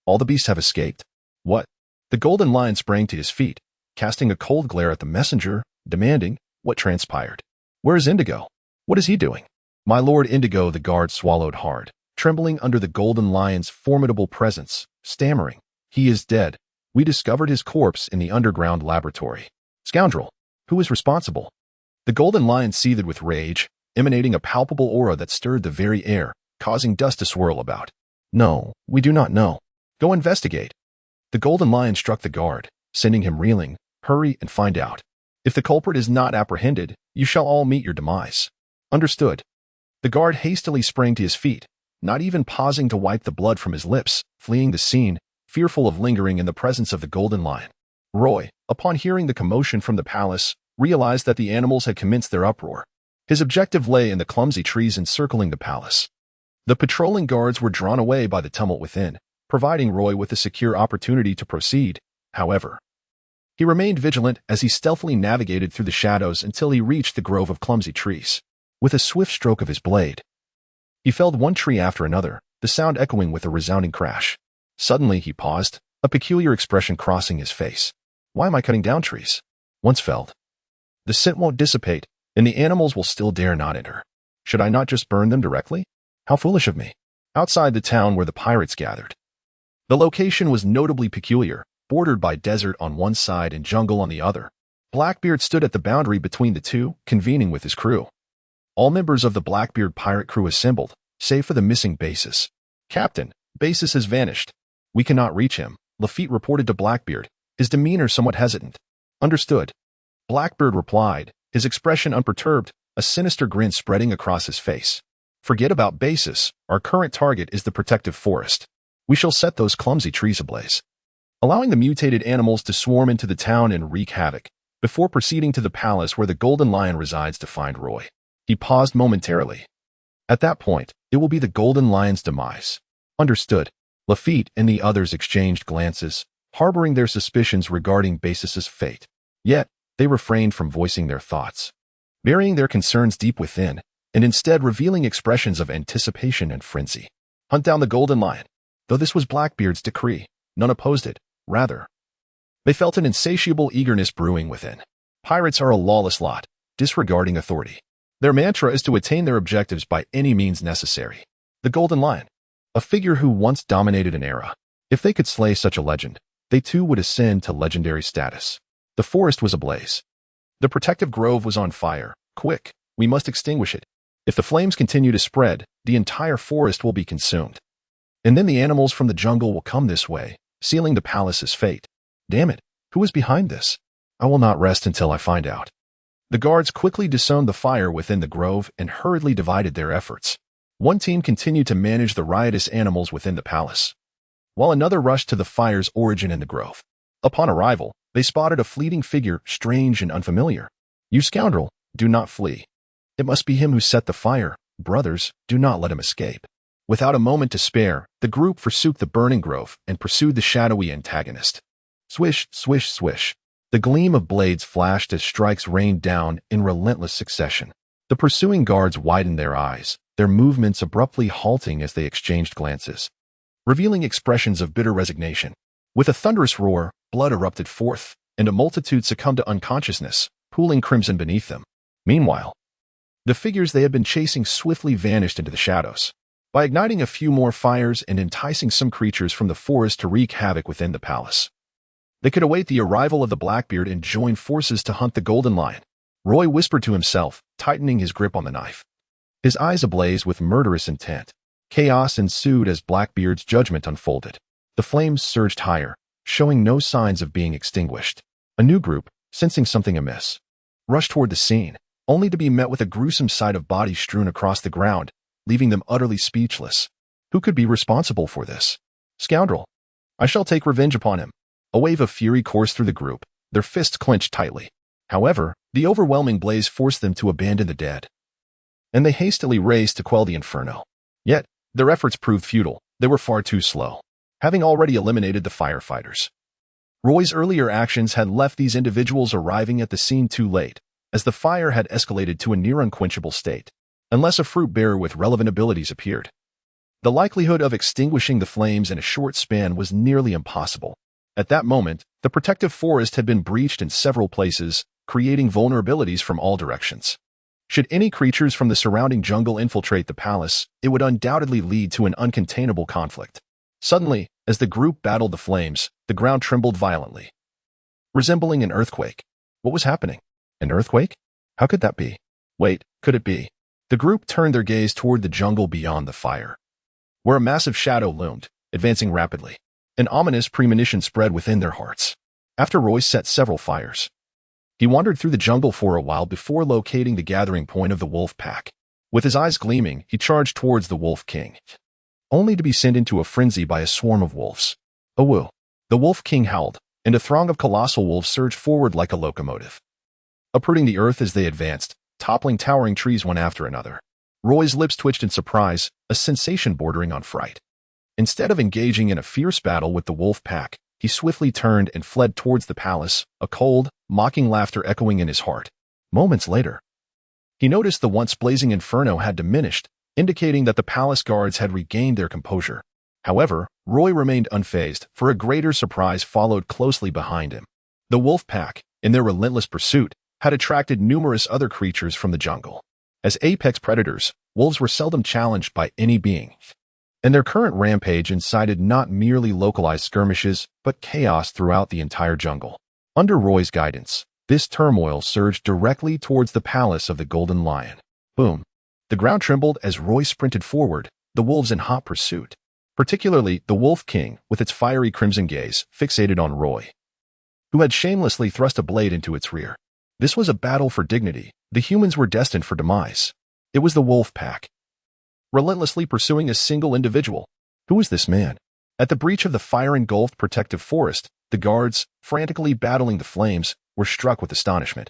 All the beasts have escaped." "What?" The Golden Lion sprang to his feet, casting a cold glare at the messenger, demanding, "What transpired? Where is Indigo? What is he doing?" "My Lord Indigo," the guard swallowed hard, trembling under the Golden Lion's formidable presence, stammering, "He is dead. We discovered his corpse in the underground laboratory." "Scoundrel! Who is responsible?" The Golden Lion seethed with rage, emanating a palpable aura that stirred the very air, causing dust to swirl about. "No, we do not know. Go investigate." The Golden Lion struck the guard, sending him reeling. "Hurry and find out. If the culprit is not apprehended, you shall all meet your demise." "Understood." The guard hastily sprang to his feet, not even pausing to wipe the blood from his lips, fleeing the scene, fearful of lingering in the presence of the Golden Lion. Roy, upon hearing the commotion from the palace, realized that the animals had commenced their uproar. His objective lay in the clumsy trees encircling the palace. The patrolling guards were drawn away by the tumult within, providing Roy with a secure opportunity to proceed. However, he remained vigilant as he stealthily navigated through the shadows until he reached the grove of clumsy trees. With a swift stroke of his blade, he felled one tree after another, the sound echoing with a resounding crash. Suddenly he paused, a peculiar expression crossing his face. "Why am I cutting down trees? Once felled, the scent won't dissipate, and the animals will still dare not enter." Should I not just burn them directly? How foolish of me. Outside the town where the pirates gathered. The location was notably peculiar, bordered by desert on one side and jungle on the other. Blackbeard stood at the boundary between the two, convening with his crew. All members of the Blackbeard pirate crew assembled, save for the missing Basis. Captain, Basis has vanished. We cannot reach him, Lafitte reported to Blackbeard, his demeanor somewhat hesitant. Understood. Blackbeard replied, his expression unperturbed, a sinister grin spreading across his face. Forget about Basis, our current target is the protective forest. We shall set those clumsy trees ablaze, allowing the mutated animals to swarm into the town and wreak havoc, before proceeding to the palace where the Golden Lion resides to find Roy. He paused momentarily. At that point, it will be the Golden Lion's demise. Understood. Lafitte and the others exchanged glances, harboring their suspicions regarding Basis's fate. Yet, they refrained from voicing their thoughts, burying their concerns deep within, and instead revealing expressions of anticipation and frenzy. Hunt down the Golden Lion. Though this was Blackbeard's decree, none opposed it. Rather, they felt an insatiable eagerness brewing within. Pirates are a lawless lot, disregarding authority. Their mantra is to attain their objectives by any means necessary. The Golden Lion, a figure who once dominated an era. If they could slay such a legend, they too would ascend to legendary status. The forest was ablaze. The protective grove was on fire. Quick, we must extinguish it. If the flames continue to spread, the entire forest will be consumed. And then the animals from the jungle will come this way, sealing the palace's fate. Damn it, who is behind this? I will not rest until I find out. The guards quickly disowned the fire within the grove and hurriedly divided their efforts. One team continued to manage the riotous animals within the palace, while another rushed to the fire's origin in the grove. Upon arrival, they spotted a fleeting figure, strange and unfamiliar. You scoundrel, do not flee. It must be him who set the fire. Brothers, do not let him escape. Without a moment to spare, the group forsook the burning grove and pursued the shadowy antagonist. Swish, swish, swish. The gleam of blades flashed as strikes rained down in relentless succession. The pursuing guards widened their eyes, their movements abruptly halting as they exchanged glances, revealing expressions of bitter resignation. With a thunderous roar, blood erupted forth, and a multitude succumbed to unconsciousness, pooling crimson beneath them. Meanwhile, the figures they had been chasing swiftly vanished into the shadows. By igniting a few more fires and enticing some creatures from the forest to wreak havoc within the palace, they could await the arrival of the Blackbeard and join forces to hunt the Golden Lion. Roy whispered to himself, tightening his grip on the knife, his eyes ablaze with murderous intent. Chaos ensued as Blackbeard's judgment unfolded. The flames surged higher, showing no signs of being extinguished. A new group, sensing something amiss, rushed toward the scene, only to be met with a gruesome sight of bodies strewn across the ground, leaving them utterly speechless. Who could be responsible for this? Scoundrel. I shall take revenge upon him. A wave of fury coursed through the group, their fists clenched tightly. However, the overwhelming blaze forced them to abandon the dead, and they hastily raced to quell the inferno. Yet, their efforts proved futile. They were far too slow, having already eliminated the firefighters. Roy's earlier actions had left these individuals arriving at the scene too late, as the fire had escalated to a near unquenchable state. Unless a fruit bearer with relevant abilities appeared, the likelihood of extinguishing the flames in a short span was nearly impossible. At that moment, the protective forest had been breached in several places, creating vulnerabilities from all directions. Should any creatures from the surrounding jungle infiltrate the palace, it would undoubtedly lead to an uncontainable conflict. Suddenly, as the group battled the flames, the ground trembled violently, resembling an earthquake. What was happening? An earthquake? How could that be? Wait, could it be? The group turned their gaze toward the jungle beyond the fire, where a massive shadow loomed, advancing rapidly. An ominous premonition spread within their hearts. After Roy set several fires, he wandered through the jungle for a while before locating the gathering point of the wolf pack. With his eyes gleaming, he charged towards the Wolf King, only to be sent into a frenzy by a swarm of wolves. Awoo! The Wolf King howled, and a throng of colossal wolves surged forward like a locomotive, uprooting the earth as they advanced, toppling towering trees one after another. Roy's lips twitched in surprise, a sensation bordering on fright. Instead of engaging in a fierce battle with the wolf pack, he swiftly turned and fled towards the palace, a cold, mocking laughter echoing in his heart. Moments later, he noticed the once blazing inferno had diminished, indicating that the palace guards had regained their composure. However, Roy remained unfazed, for a greater surprise followed closely behind him. The wolf pack, in their relentless pursuit, had attracted numerous other creatures from the jungle. As apex predators, wolves were seldom challenged by any being, and their current rampage incited not merely localized skirmishes, but chaos throughout the entire jungle. Under Roy's guidance, this turmoil surged directly towards the palace of the Golden Lion. Boom! The ground trembled as Roy sprinted forward, the wolves in hot pursuit. Particularly the Wolf King, with its fiery crimson gaze, fixated on Roy, who had shamelessly thrust a blade into its rear. This was a battle for dignity. The humans were destined for demise. It was the wolf pack, relentlessly pursuing a single individual. Who was this man? At the breach of the fire-engulfed protective forest, the guards, frantically battling the flames, were struck with astonishment,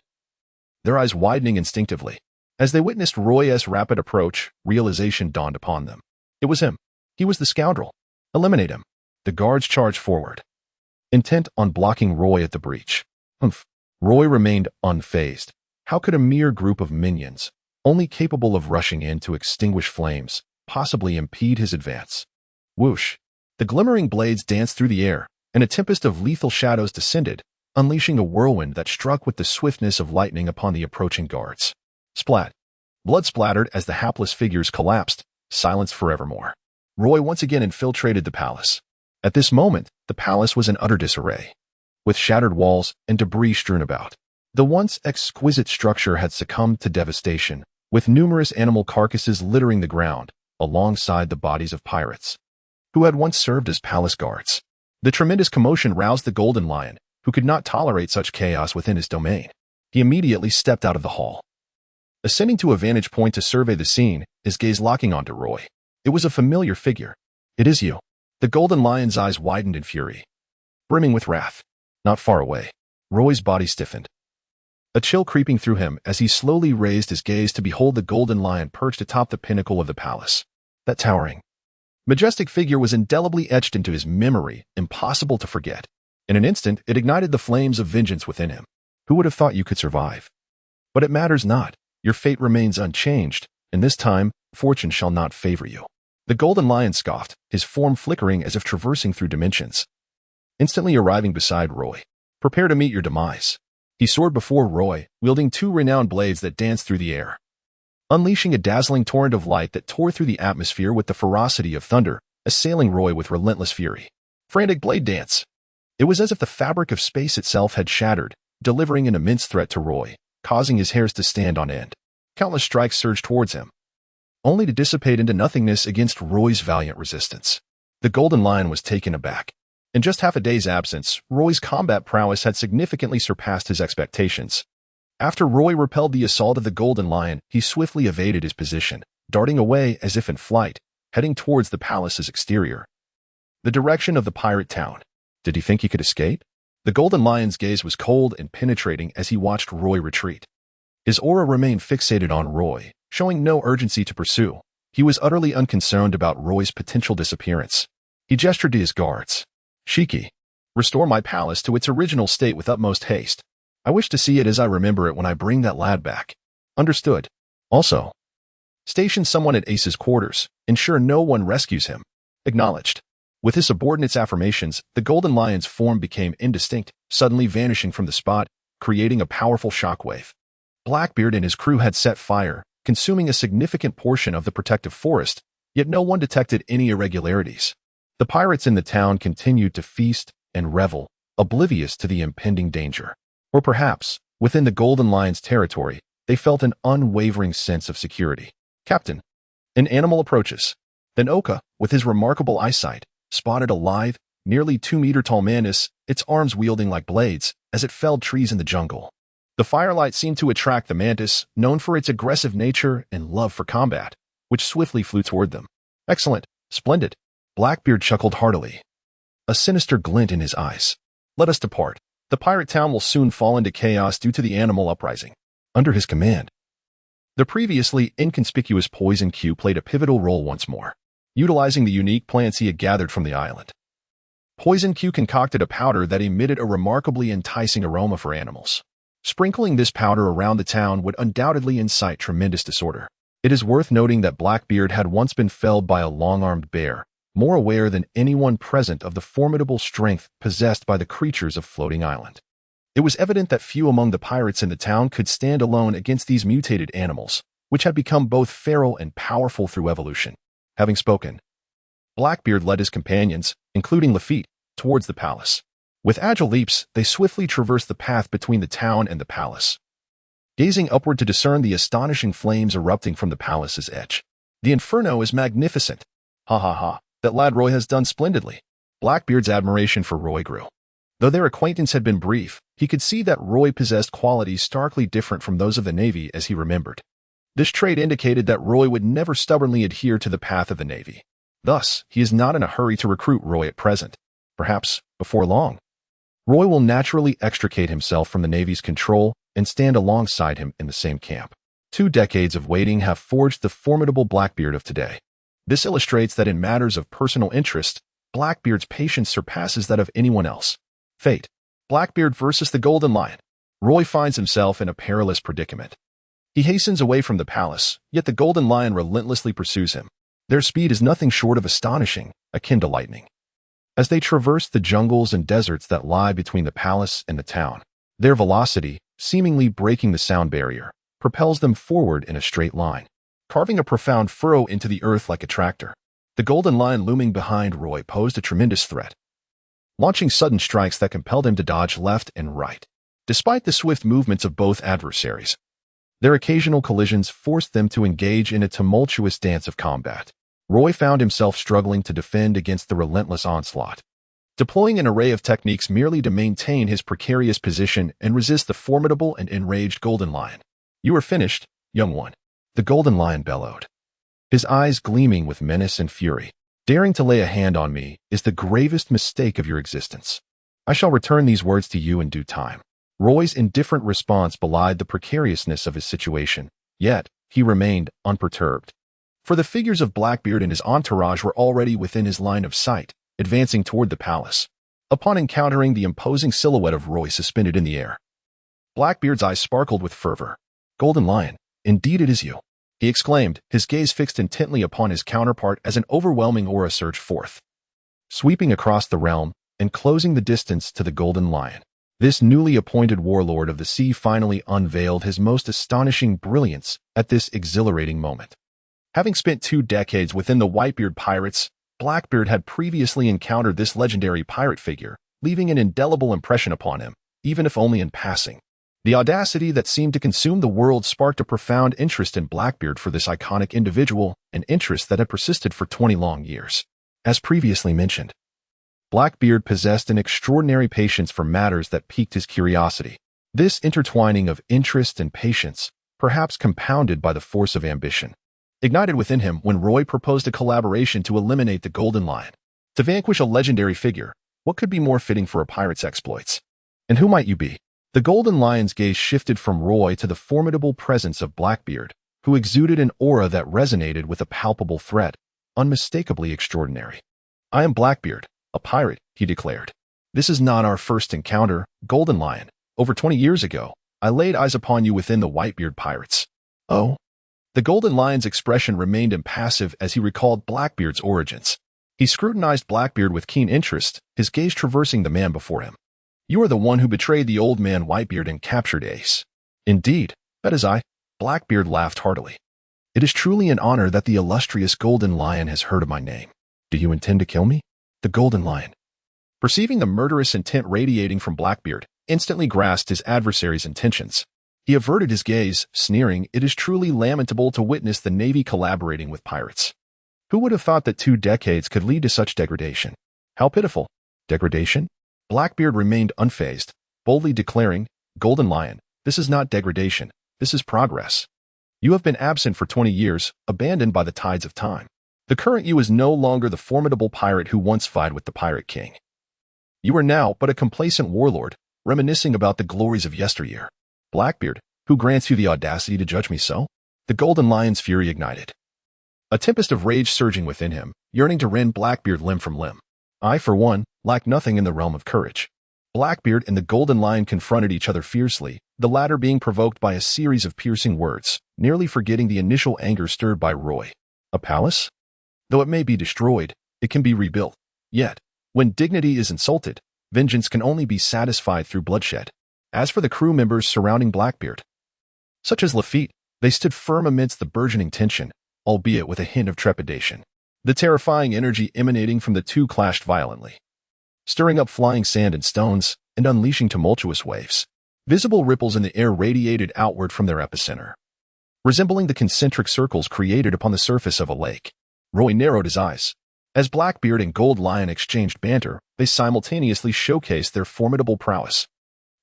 their eyes widening instinctively. As they witnessed Roy's rapid approach, realization dawned upon them. It was him. He was the scoundrel. Eliminate him. The guards charged forward, intent on blocking Roy at the breach. Roy remained unfazed. How could a mere group of minions, only capable of rushing in to extinguish flames, possibly impede his advance? Whoosh! The glimmering blades danced through the air, and a tempest of lethal shadows descended, unleashing a whirlwind that struck with the swiftness of lightning upon the approaching guards. Splat! Blood splattered as the hapless figures collapsed, silenced forevermore. Roy once again infiltrated the palace. At this moment, the palace was in utter disarray, with shattered walls and debris strewn about. The once exquisite structure had succumbed to devastation, with numerous animal carcasses littering the ground, alongside the bodies of pirates who had once served as palace guards. The tremendous commotion roused the Golden Lion, who could not tolerate such chaos within his domain. He immediately stepped out of the hall, ascending to a vantage point to survey the scene, his gaze locking onto Roy. It was a familiar figure. It is you. The Golden Lion's eyes widened in fury, brimming with wrath. Not far away, Roy's body stiffened, a chill creeping through him as he slowly raised his gaze to behold the Golden Lion perched atop the pinnacle of the palace. That towering, majestic figure was indelibly etched into his memory, impossible to forget. In an instant, it ignited the flames of vengeance within him. Who would have thought you could survive? But it matters not. Your fate remains unchanged, and this time, fortune shall not favor you. The Golden Lion scoffed, his form flickering as if traversing through dimensions, instantly arriving beside Roy. Prepare to meet your demise. He soared before Roy, wielding two renowned blades that danced through the air, unleashing a dazzling torrent of light that tore through the atmosphere with the ferocity of thunder, assailing Roy with relentless fury. Frantic blade dance. It was as if the fabric of space itself had shattered, delivering an immense threat to Roy, causing his hairs to stand on end. Countless strikes surged towards him, only to dissipate into nothingness against Roy's valiant resistance. The Golden Lion was taken aback. In just half a day's absence, Roy's combat prowess had significantly surpassed his expectations. After Roy repelled the assault of the Golden Lion, he swiftly evaded his position, darting away as if in flight, heading towards the palace's exterior, the direction of the pirate town. Did he think he could escape? The Golden Lion's gaze was cold and penetrating as he watched Roy retreat. His aura remained fixated on Roy, showing no urgency to pursue. He was utterly unconcerned about Roy's potential disappearance. He gestured to his guards. Shiki, restore my palace to its original state with utmost haste. I wish to see it as I remember it when I bring that lad back. Understood. Also, station someone at Ace's quarters. Ensure no one rescues him. Acknowledged. With his subordinates' affirmations, the Golden Lion's form became indistinct, suddenly vanishing from the spot, creating a powerful shockwave. Blackbeard and his crew had set fire, consuming a significant portion of the protective forest, yet no one detected any irregularities. The pirates in the town continued to feast and revel, oblivious to the impending danger. Or perhaps, within the Golden Lion's territory, they felt an unwavering sense of security. Captain, an animal approaches. Then Oka, with his remarkable eyesight, spotted a lithe, nearly 2-meter-tall mantis, its arms wielding like blades, as it felled trees in the jungle. The firelight seemed to attract the mantis, known for its aggressive nature and love for combat, which swiftly flew toward them. Excellent. Splendid. Blackbeard chuckled heartily, a sinister glint in his eyes. Let us depart. The pirate town will soon fall into chaos due to the animal uprising. Under his command, the previously inconspicuous Poison Q played a pivotal role once more, utilizing the unique plants he had gathered from the island. Poison Q concocted a powder that emitted a remarkably enticing aroma for animals. Sprinkling this powder around the town would undoubtedly incite tremendous disorder. It is worth noting that Blackbeard had once been felled by a long-armed bear, more aware than anyone present of the formidable strength possessed by the creatures of Floating Island. It was evident that few among the pirates in the town could stand alone against these mutated animals, which had become both feral and powerful through evolution. Having spoken, Blackbeard led his companions, including Lafitte, towards the palace. With agile leaps, they swiftly traversed the path between the town and the palace, gazing upward to discern the astonishing flames erupting from the palace's edge. The inferno is magnificent. Ha ha ha, that lad Roy has done splendidly. Blackbeard's admiration for Roy grew. Though their acquaintance had been brief, he could see that Roy possessed qualities starkly different from those of the Navy as he remembered. This trait indicated that Roy would never stubbornly adhere to the path of the Navy. Thus, he is not in a hurry to recruit Roy at present. Perhaps, before long, Roy will naturally extricate himself from the Navy's control and stand alongside him in the same camp. 2 decades of waiting have forged the formidable Blackbeard of today. This illustrates that in matters of personal interest, Blackbeard's patience surpasses that of anyone else. Fate. Blackbeard versus the Golden Lion. Roy finds himself in a perilous predicament. He hastens away from the palace, yet the Golden Lion relentlessly pursues him. Their speed is nothing short of astonishing, akin to lightning. As they traverse the jungles and deserts that lie between the palace and the town, their velocity, seemingly breaking the sound barrier, propels them forward in a straight line, carving a profound furrow into the earth like a tractor. The Golden Lion looming behind Roy posed a tremendous threat, launching sudden strikes that compelled him to dodge left and right. Despite the swift movements of both adversaries, their occasional collisions forced them to engage in a tumultuous dance of combat. Roy found himself struggling to defend against the relentless onslaught, deploying an array of techniques merely to maintain his precarious position and resist the formidable and enraged Golden Lion. "You are finished, young one," the Golden Lion bellowed, his eyes gleaming with menace and fury. "Daring to lay a hand on me is the gravest mistake of your existence. I shall return these words to you in due time." Roy's indifferent response belied the precariousness of his situation, yet he remained unperturbed. For the figures of Blackbeard and his entourage were already within his line of sight, advancing toward the palace. Upon encountering the imposing silhouette of Roy suspended in the air, Blackbeard's eyes sparkled with fervor. "Golden Lion, indeed it is you," he exclaimed, his gaze fixed intently upon his counterpart as an overwhelming aura surged forth, sweeping across the realm and closing the distance to the Golden Lion. This newly appointed warlord of the sea finally unveiled his most astonishing brilliance at this exhilarating moment. Having spent 2 decades within the Whitebeard pirates, Blackbeard had previously encountered this legendary pirate figure, leaving an indelible impression upon him, even if only in passing. The audacity that seemed to consume the world sparked a profound interest in Blackbeard for this iconic individual, an interest that had persisted for 20 long years. As previously mentioned, Blackbeard possessed an extraordinary patience for matters that piqued his curiosity. This intertwining of interest and patience, perhaps compounded by the force of ambition, ignited within him when Roy proposed a collaboration to eliminate the Golden Lion. To vanquish a legendary figure, what could be more fitting for a pirate's exploits? And who might you be? The Golden Lion's gaze shifted from Roy to the formidable presence of Blackbeard, who exuded an aura that resonated with a palpable threat, unmistakably extraordinary. "I am Blackbeard, a pirate," he declared. "This is not our first encounter, Golden Lion. Over 20 years ago, I laid eyes upon you within the Whitebeard pirates." "Oh?" The Golden Lion's expression remained impassive as he recalled Blackbeard's origins. He scrutinized Blackbeard with keen interest, his gaze traversing the man before him. "You are the one who betrayed the old man Whitebeard and captured Ace." "Indeed, that is I." Blackbeard laughed heartily. "It is truly an honor that the illustrious Golden Lion has heard of my name. Do you intend to kill me?" The Golden Lion, perceiving the murderous intent radiating from Blackbeard, instantly grasped his adversary's intentions. He averted his gaze, sneering, "It is truly lamentable to witness the Navy collaborating with pirates. Who would have thought that 2 decades could lead to such degradation? How pitiful." "Degradation?" Blackbeard remained unfazed, boldly declaring, "Golden Lion, this is not degradation, this is progress. You have been absent for 20 years, abandoned by the tides of time. The current you is no longer the formidable pirate who once fought with the Pirate King. You are now but a complacent warlord, reminiscing about the glories of yesteryear." "Blackbeard, who grants you the audacity to judge me so?" The Golden Lion's fury ignited, a tempest of rage surging within him, yearning to rend Blackbeard limb from limb. "I, for one, lack nothing in the realm of courage." Blackbeard and the Golden Lion confronted each other fiercely, the latter being provoked by a series of piercing words, nearly forgetting the initial anger stirred by Roy. "A palace? Though it may be destroyed, it can be rebuilt. Yet, when dignity is insulted, vengeance can only be satisfied through bloodshed." As for the crew members surrounding Blackbeard, such as Lafitte, They stood firm amidst the burgeoning tension, albeit with a hint of trepidation. The terrifying energy emanating from the two clashed violently, stirring up flying sand and stones and unleashing tumultuous waves. Visible ripples in the air radiated outward from their epicenter, resembling the concentric circles created upon the surface of a lake. Roy narrowed his eyes. As Blackbeard and Gold Lion exchanged banter, they simultaneously showcased their formidable prowess.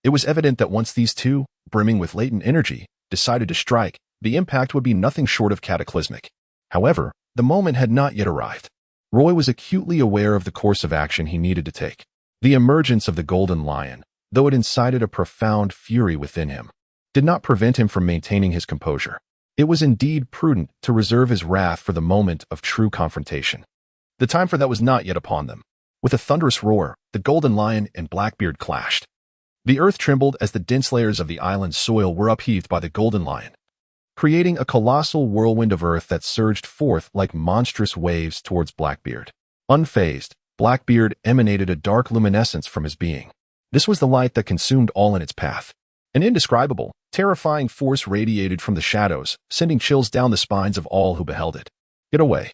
It was evident that once these two, brimming with latent energy, decided to strike, the impact would be nothing short of cataclysmic. However, the moment had not yet arrived. Roy was acutely aware of the course of action he needed to take. The emergence of the Golden Lion, though it incited a profound fury within him, did not prevent him from maintaining his composure. It was indeed prudent to reserve his wrath for the moment of true confrontation. The time for that was not yet upon them. With a thunderous roar, the Golden Lion and Blackbeard clashed. The earth trembled as the dense layers of the island's soil were upheaved by the Golden Lion, creating a colossal whirlwind of earth that surged forth like monstrous waves towards Blackbeard. Unfazed, Blackbeard emanated a dark luminescence from his being. This was the light that consumed all in its path. An indescribable, terrifying force radiated from the shadows, sending chills down the spines of all who beheld it. "Get away!"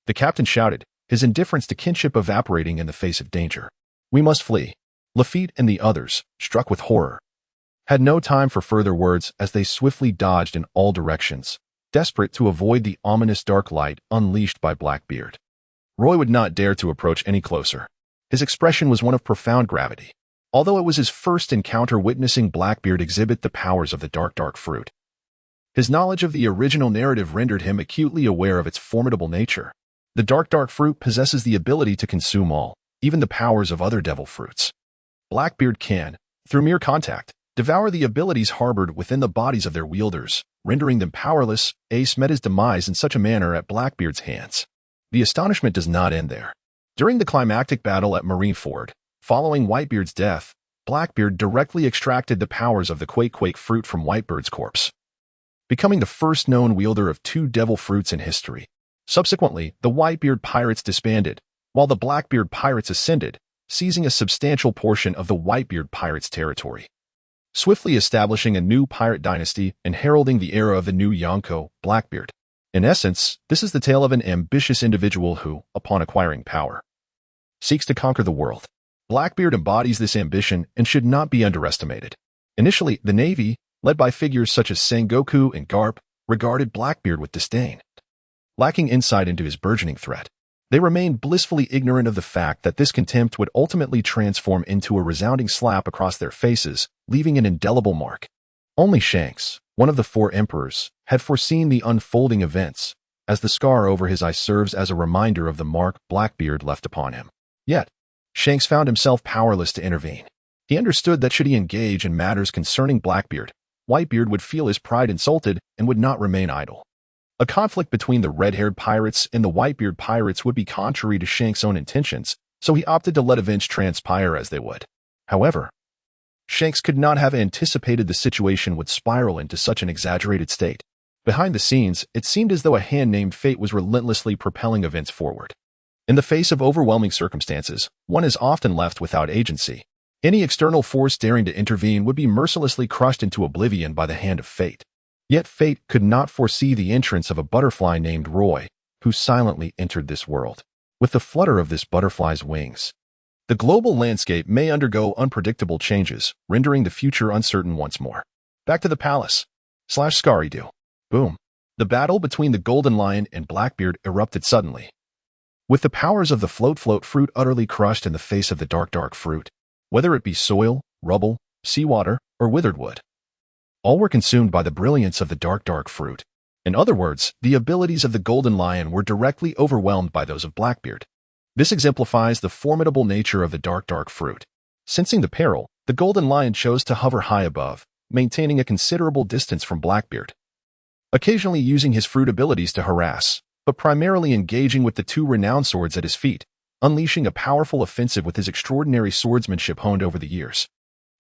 the captain shouted, his indifference to kinship evaporating in the face of danger. "We must flee." Lafitte and the others, struck with horror, had no time for further words as they swiftly dodged in all directions, desperate to avoid the ominous dark light unleashed by Blackbeard. Roy would not dare to approach any closer. His expression was one of profound gravity, although it was his first encounter witnessing Blackbeard exhibit the powers of the dark fruit. His knowledge of the original narrative rendered him acutely aware of its formidable nature. The dark fruit possesses the ability to consume all, even the powers of other devil fruits. Blackbeard can, through mere contact, devour the abilities harbored within the bodies of their wielders, rendering them powerless. Ace met his demise in such a manner at Blackbeard's hands. The astonishment does not end there. During the climactic battle at Marineford, following Whitebeard's death, Blackbeard directly extracted the powers of the Quake fruit from Whitebeard's corpse, becoming the first known wielder of two devil fruits in history. Subsequently, the Whitebeard pirates disbanded, while the Blackbeard pirates ascended, seizing a substantial portion of the Whitebeard pirates' territory, swiftly establishing a new pirate dynasty and heralding the era of the new Yonko, Blackbeard. In essence, this is the tale of an ambitious individual who, upon acquiring power, seeks to conquer the world. Blackbeard embodies this ambition and should not be underestimated. Initially, the Navy, led by figures such as Sengoku and Garp, regarded Blackbeard with disdain. Lacking insight into his burgeoning threat, they remained blissfully ignorant of the fact that this contempt would ultimately transform into a resounding slap across their faces, leaving an indelible mark. Only Shanks, one of the four emperors, had foreseen the unfolding events, as the scar over his eye serves as a reminder of the mark Blackbeard left upon him. Yet, Shanks found himself powerless to intervene. He understood that should he engage in matters concerning Blackbeard, Whitebeard would feel his pride insulted and would not remain idle. A conflict between the red-haired pirates and the Whitebeard pirates would be contrary to Shanks' own intentions, so he opted to let events transpire as they would. However, Shanks could not have anticipated the situation would spiral into such an exaggerated state. Behind the scenes, it seemed as though a hand named Fate was relentlessly propelling events forward. In the face of overwhelming circumstances, one is often left without agency. Any external force daring to intervene would be mercilessly crushed into oblivion by the hand of Fate. Yet Fate could not foresee the entrance of a butterfly named Roy, who silently entered this world. With the flutter of this butterfly's wings, the global landscape may undergo unpredictable changes, rendering the future uncertain once more. Back to the palace. /Scarido. Boom. The battle between the Golden Lion and Blackbeard erupted suddenly. With the powers of the float fruit utterly crushed in the face of the dark fruit, whether it be soil, rubble, seawater, or withered wood, all were consumed by the brilliance of the dark fruit. In other words, the abilities of the Golden Lion were directly overwhelmed by those of Blackbeard. This exemplifies the formidable nature of the dark fruit. Sensing the peril, the Golden Lion chose to hover high above, maintaining a considerable distance from Blackbeard, occasionally using his fruit abilities to harass, but primarily engaging with the two renowned swords at his feet, unleashing a powerful offensive with his extraordinary swordsmanship honed over the years.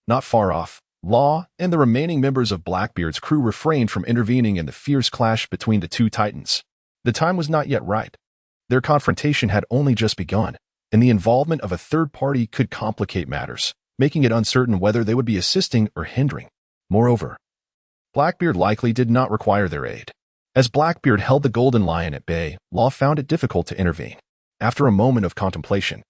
Not far off, Law and the remaining members of Blackbeard's crew refrained from intervening in the fierce clash between the two titans. The time was not yet right. Their confrontation had only just begun, and the involvement of a third party could complicate matters, making it uncertain whether they would be assisting or hindering. Moreover, Blackbeard likely did not require their aid. As Blackbeard held the Golden Lion at bay, Law found it difficult to intervene. After a moment of contemplation,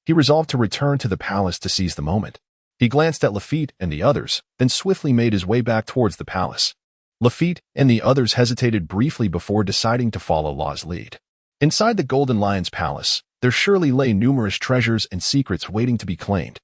he resolved to return to the palace to seize the moment. He glanced at Lafitte and the others, then swiftly made his way back towards the palace. Lafitte and the others hesitated briefly before deciding to follow Law's lead. Inside the Golden Lion's palace, there surely lay numerous treasures and secrets waiting to be claimed.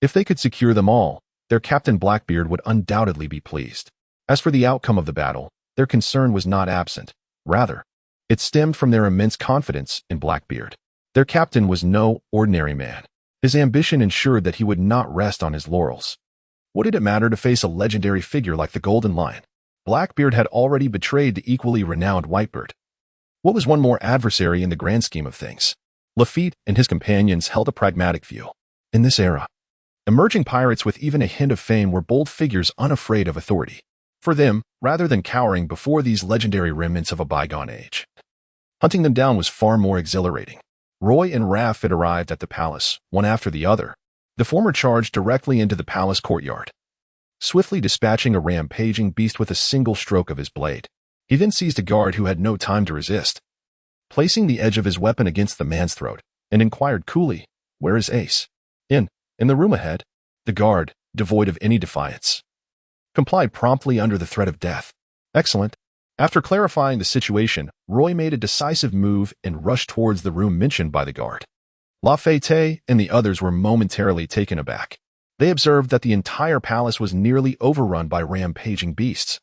If they could secure them all, their captain Blackbeard would undoubtedly be pleased. As for the outcome of the battle, their concern was not absent. Rather, it stemmed from their immense confidence in Blackbeard. Their captain was no ordinary man. His ambition ensured that he would not rest on his laurels. What did it matter to face a legendary figure like the Golden Lion? Blackbeard had already betrayed the equally renowned Whitebird. What was one more adversary in the grand scheme of things? Lafitte and his companions held a pragmatic view. In this era, emerging pirates with even a hint of fame were bold figures unafraid of authority. For them, rather than cowering before these legendary remnants of a bygone age, hunting them down was far more exhilarating. Roy and Raph had arrived at the palace, one after the other. The former charged directly into the palace courtyard, swiftly dispatching a rampaging beast with a single stroke of his blade. He then seized a guard who had no time to resist, placing the edge of his weapon against the man's throat, and inquired coolly, "Where is Ace?" In the room ahead." The guard, devoid of any defiance, complied promptly under the threat of death. "Excellent." After clarifying the situation, Roy made a decisive move and rushed towards the room mentioned by the guard. Lafayette and the others were momentarily taken aback. They observed that the entire palace was nearly overrun by rampaging beasts,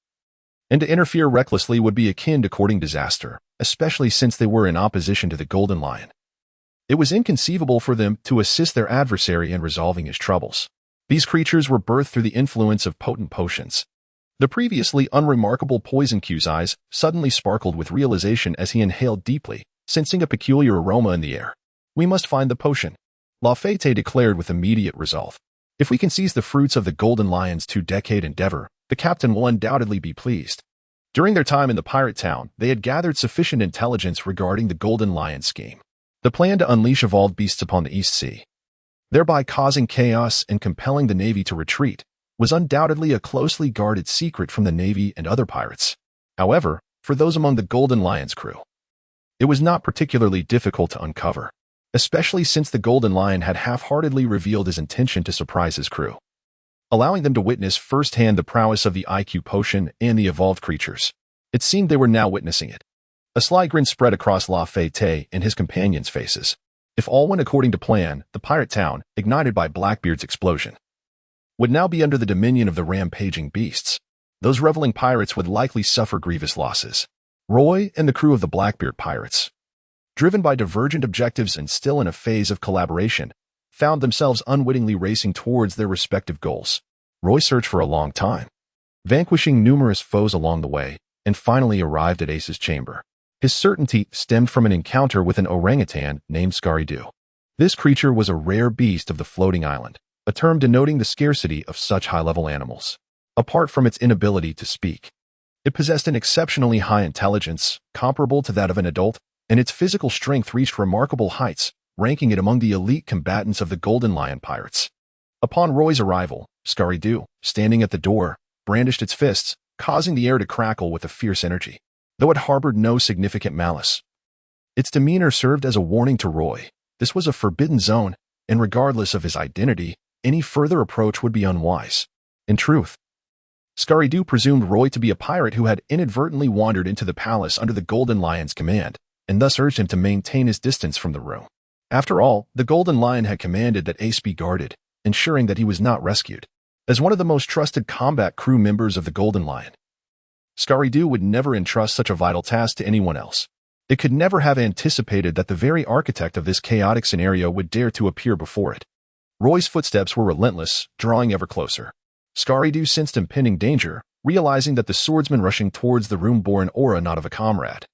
and to interfere recklessly would be akin to courting disaster, especially since they were in opposition to the Golden Lion. It was inconceivable for them to assist their adversary in resolving his troubles. These creatures were birthed through the influence of potent potions. The previously unremarkable Poison Q's eyes suddenly sparkled with realization as he inhaled deeply, sensing a peculiar aroma in the air. "We must find the potion," Lafayette declared with immediate resolve. "If we can seize the fruits of the Golden Lion's two-decade endeavor, the captain will undoubtedly be pleased." During their time in the pirate town, they had gathered sufficient intelligence regarding the Golden Lion scheme. The plan to unleash evolved beasts upon the East Sea, thereby causing chaos and compelling the Navy to retreat, was undoubtedly a closely guarded secret from the Navy and other pirates. However, for those among the Golden Lion's crew, it was not particularly difficult to uncover, especially since the Golden Lion had half-heartedly revealed his intention to surprise his crew, allowing them to witness firsthand the prowess of the IQ potion and the evolved creatures. It seemed they were now witnessing it. A sly grin spread across Lafayette and his companions' faces. If all went according to plan, the pirate town, ignited by Blackbeard's explosion, would now be under the dominion of the rampaging beasts. Those reveling pirates would likely suffer grievous losses. Roy and the crew of the Blackbeard pirates, driven by divergent objectives and still in a phase of collaboration, found themselves unwittingly racing towards their respective goals. Roy searched for a long time, vanquishing numerous foes along the way, and finally arrived at Ace's chamber. His certainty stemmed from an encounter with an orangutan named Scaridu. This creature was a rare beast of the floating island, a term denoting the scarcity of such high-level animals. Apart from its inability to speak, it possessed an exceptionally high intelligence, comparable to that of an adult, and its physical strength reached remarkable heights, ranking it among the elite combatants of the Golden Lion pirates. Upon Roy's arrival, Scaridu, standing at the door, brandished its fists, causing the air to crackle with a fierce energy. Though it harbored no significant malice, its demeanor served as a warning to Roy. This was a forbidden zone, and regardless of his identity, any further approach would be unwise. In truth, Scaridu presumed Roy to be a pirate who had inadvertently wandered into the palace under the Golden Lion's command, and thus urged him to maintain his distance from the room. After all, the Golden Lion had commanded that Ace be guarded, ensuring that he was not rescued. As one of the most trusted combat crew members of the Golden Lion, Scaridu would never entrust such a vital task to anyone else. It could never have anticipated that the very architect of this chaotic scenario would dare to appear before it. Roy's footsteps were relentless, drawing ever closer. Scaridu sensed impending danger, realizing that the swordsman rushing towards the room bore an aura not of a comrade,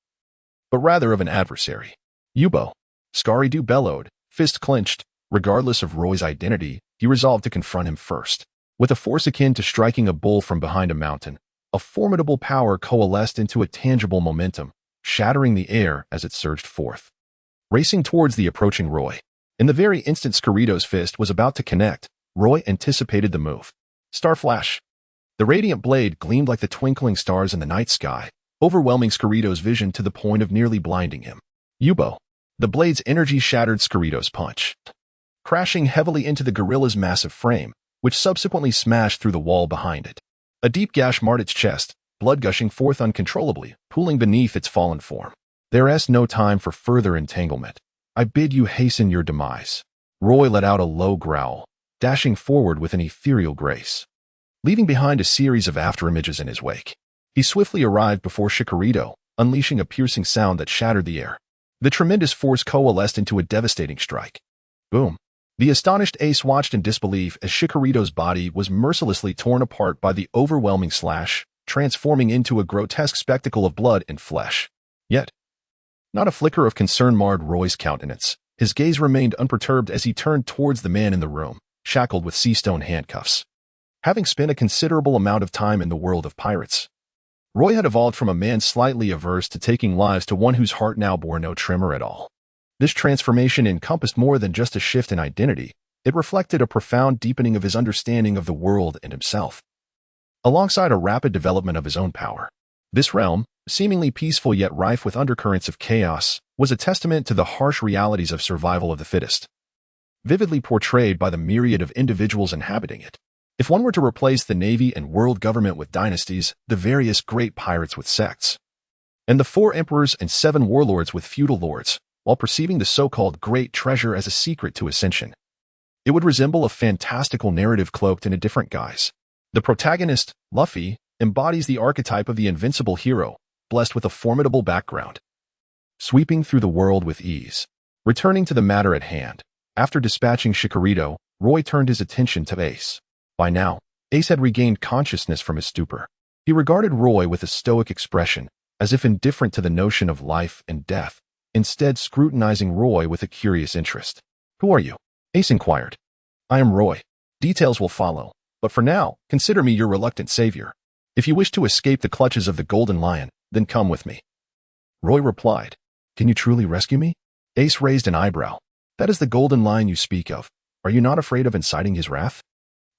but rather of an adversary. "Yubo!" Scaridu bellowed, fist clenched. Regardless of Roy's identity, he resolved to confront him first. With a force akin to striking a bull from behind a mountain, a formidable power coalesced into a tangible momentum, shattering the air as it surged forth, racing towards the approaching Roy. In the very instant Scaridu's fist was about to connect, Roy anticipated the move. Star Flash! The radiant blade gleamed like the twinkling stars in the night sky, overwhelming Scarito's vision to the point of nearly blinding him. Yubo. The blade's energy shattered Scarito's punch, crashing heavily into the gorilla's massive frame, which subsequently smashed through the wall behind it. A deep gash marred its chest, blood gushing forth uncontrollably, pooling beneath its fallen form. There's no time for further entanglement. I bid you hasten your demise. Roy let out a low growl, dashing forward with an ethereal grace, leaving behind a series of afterimages in his wake. He swiftly arrived before Shikarito, unleashing a piercing sound that shattered the air. The tremendous force coalesced into a devastating strike. Boom. The astonished Ace watched in disbelief as Shikarito's body was mercilessly torn apart by the overwhelming slash, transforming into a grotesque spectacle of blood and flesh. Yet, not a flicker of concern marred Roy's countenance. His gaze remained unperturbed as he turned towards the man in the room, shackled with sea-stone handcuffs. Having spent a considerable amount of time in the world of pirates, Roy had evolved from a man slightly averse to taking lives to one whose heart now bore no tremor at all. This transformation encompassed more than just a shift in identity. It reflected a profound deepening of his understanding of the world and himself, alongside a rapid development of his own power. This realm, seemingly peaceful yet rife with undercurrents of chaos, was a testament to the harsh realities of survival of the fittest, vividly portrayed by the myriad of individuals inhabiting it. If one were to replace the navy and world government with dynasties, the various great pirates with sects, and the 4 emperors and 7 warlords with feudal lords, while perceiving the so-called great treasure as a secret to ascension, it would resemble a fantastical narrative cloaked in a different guise. The protagonist, Luffy, embodies the archetype of the invincible hero, blessed with a formidable background, sweeping through the world with ease. Returning to the matter at hand, after dispatching Shikarito, Roy turned his attention to Ace. By now, Ace had regained consciousness from his stupor. He regarded Roy with a stoic expression, as if indifferent to the notion of life and death, instead scrutinizing Roy with a curious interest. "Who are you?" Ace inquired. "I am Roy. Details will follow, but for now, consider me your reluctant savior. If you wish to escape the clutches of the Golden Lion, then come with me." Roy replied, "Can you truly rescue me?" Ace raised an eyebrow. "That is the Golden Lion you speak of. Are you not afraid of inciting his wrath?"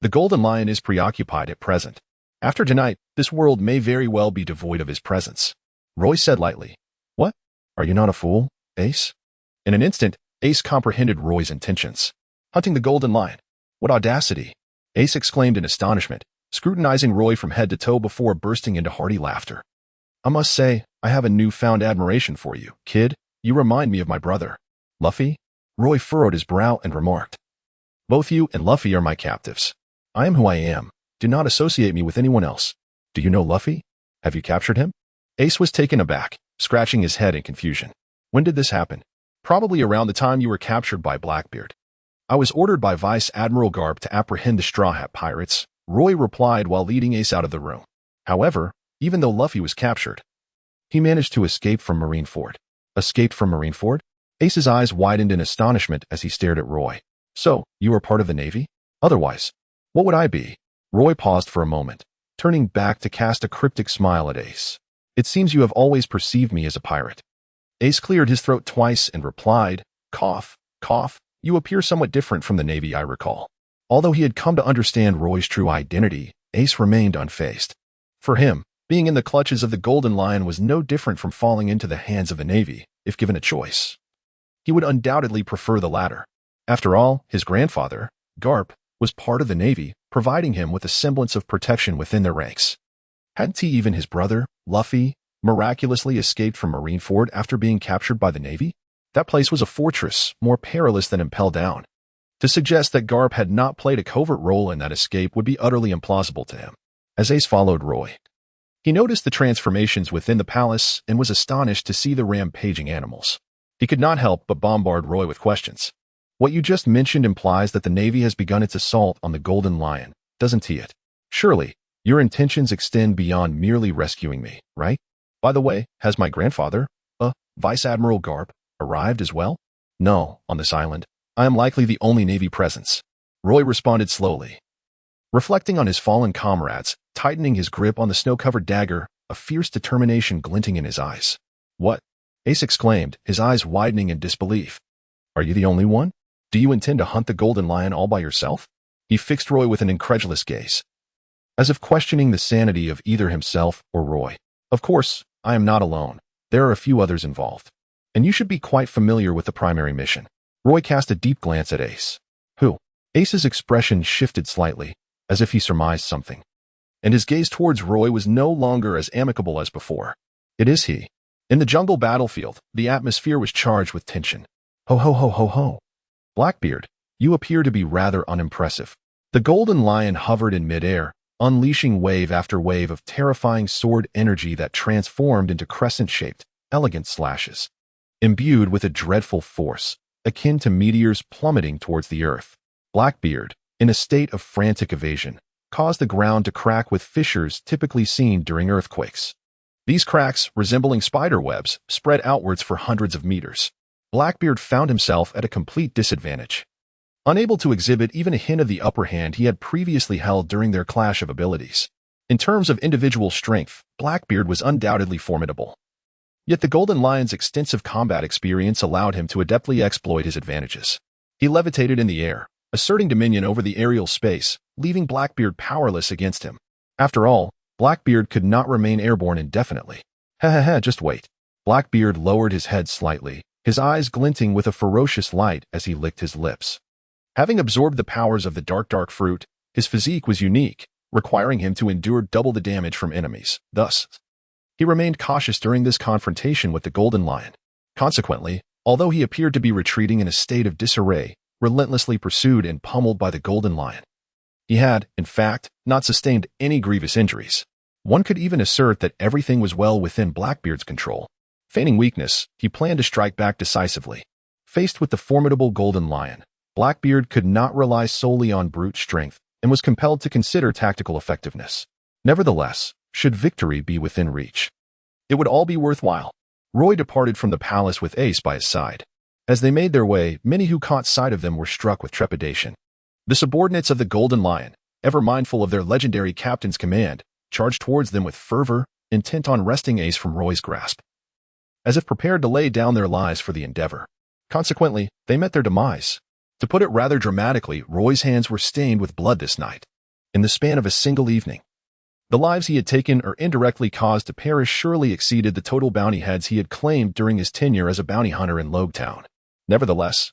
"The Golden Lion is preoccupied at present. After tonight, this world may very well be devoid of his presence," Roy said lightly. "What? Are you not a fool, Ace?" In an instant, Ace comprehended Roy's intentions. "Hunting the Golden Lion? What audacity!" Ace exclaimed in astonishment, scrutinizing Roy from head to toe before bursting into hearty laughter. "I must say, I have a newfound admiration for you, kid. You remind me of my brother, Luffy." Roy furrowed his brow and remarked, "Both you and Luffy are my captives. I am who I am. Do not associate me with anyone else. Do you know Luffy? Have you captured him?" Ace was taken aback, scratching his head in confusion. "When did this happen?" "Probably around the time you were captured by Blackbeard. I was ordered by Vice Admiral Garp to apprehend the Straw Hat Pirates," Roy replied while leading Ace out of the room. However, even though Luffy was captured, he managed to escape from Marineford. "Escaped from Marineford?" Ace's eyes widened in astonishment as he stared at Roy. "So, you are part of the Navy? Otherwise, what would I be?" Roy paused for a moment, turning back to cast a cryptic smile at Ace. "It seems you have always perceived me as a pirate." Ace cleared his throat twice and replied, "Cough, cough, you appear somewhat different from the Navy, I recall." Although he had come to understand Roy's true identity, Ace remained unfazed. For him, being in the clutches of the Golden Lion was no different from falling into the hands of the Navy, if given a choice. He would undoubtedly prefer the latter. After all, his grandfather, Garp, was part of the Navy, providing him with a semblance of protection within their ranks. Hadn't he, even his brother, Luffy, miraculously escaped from Marineford after being captured by the Navy? That place was a fortress, more perilous than Impel Down. To suggest that Garp had not played a covert role in that escape would be utterly implausible to him. As Ace followed Roy, he noticed the transformations within the palace and was astonished to see the rampaging animals. He could not help but bombard Roy with questions. "What you just mentioned implies that the Navy has begun its assault on the Golden Lion, doesn't it? Surely, your intentions extend beyond merely rescuing me, right? By the way, has my grandfather, Vice Admiral Garp, arrived as well?" "No, on this island. I am likely the only Navy presence," Roy responded slowly, reflecting on his fallen comrades, tightening his grip on the snow-covered dagger, a fierce determination glinting in his eyes. "What?" Ace exclaimed, his eyes widening in disbelief. "Are you the only one? Do you intend to hunt the Golden Lion all by yourself?" He fixed Roy with an incredulous gaze. as if questioning the sanity of either himself or Roy. Of course, I am not alone. There are a few others involved. And you should be quite familiar with the primary mission. Roy cast a deep glance at Ace. Who? Ace's expression shifted slightly, as if he surmised something. And his gaze towards Roy was no longer as amicable as before. It is he. In the jungle battlefield, the atmosphere was charged with tension. Ho ho ho ho ho. Blackbeard, you appear to be rather unimpressive. The golden lion hovered in midair, unleashing wave after wave of terrifying sword energy that transformed into crescent-shaped, elegant slashes. Imbued with a dreadful force, akin to meteors plummeting towards the earth, Blackbeard, in a state of frantic evasion, caused the ground to crack with fissures typically seen during earthquakes. These cracks, resembling spider webs, spread outwards for hundreds of meters. Blackbeard found himself at a complete disadvantage. Unable to exhibit even a hint of the upper hand he had previously held during their clash of abilities. In terms of individual strength, Blackbeard was undoubtedly formidable. Yet the Golden Lion's extensive combat experience allowed him to adeptly exploit his advantages. He levitated in the air, asserting dominion over the aerial space, leaving Blackbeard powerless against him. After all, Blackbeard could not remain airborne indefinitely. Just wait. Blackbeard lowered his head slightly, his eyes glinting with a ferocious light as he licked his lips. Having absorbed the powers of the dark fruit, his physique was unique, requiring him to endure double the damage from enemies. Thus, he remained cautious during this confrontation with the Golden Lion. Consequently, although he appeared to be retreating in a state of disarray, relentlessly pursued and pummeled by the Golden Lion, he had, in fact, not sustained any grievous injuries. One could even assert that everything was well within Blackbeard's control. Feigning weakness, he planned to strike back decisively. Faced with the formidable Golden Lion, Blackbeard could not rely solely on brute strength and was compelled to consider tactical effectiveness. Nevertheless, should victory be within reach, it would all be worthwhile. Roy departed from the palace with Ace by his side. As they made their way, many who caught sight of them were struck with trepidation. The subordinates of the Golden Lion, ever mindful of their legendary captain's command, charged towards them with fervor, intent on wresting Ace from Roy's grasp, as if prepared to lay down their lives for the endeavor. Consequently, they met their demise. To put it rather dramatically, Roy's hands were stained with blood this night. In the span of a single evening, the lives he had taken or indirectly caused to perish surely exceeded the total bounty heads he had claimed during his tenure as a bounty hunter in Rog Town. Nevertheless,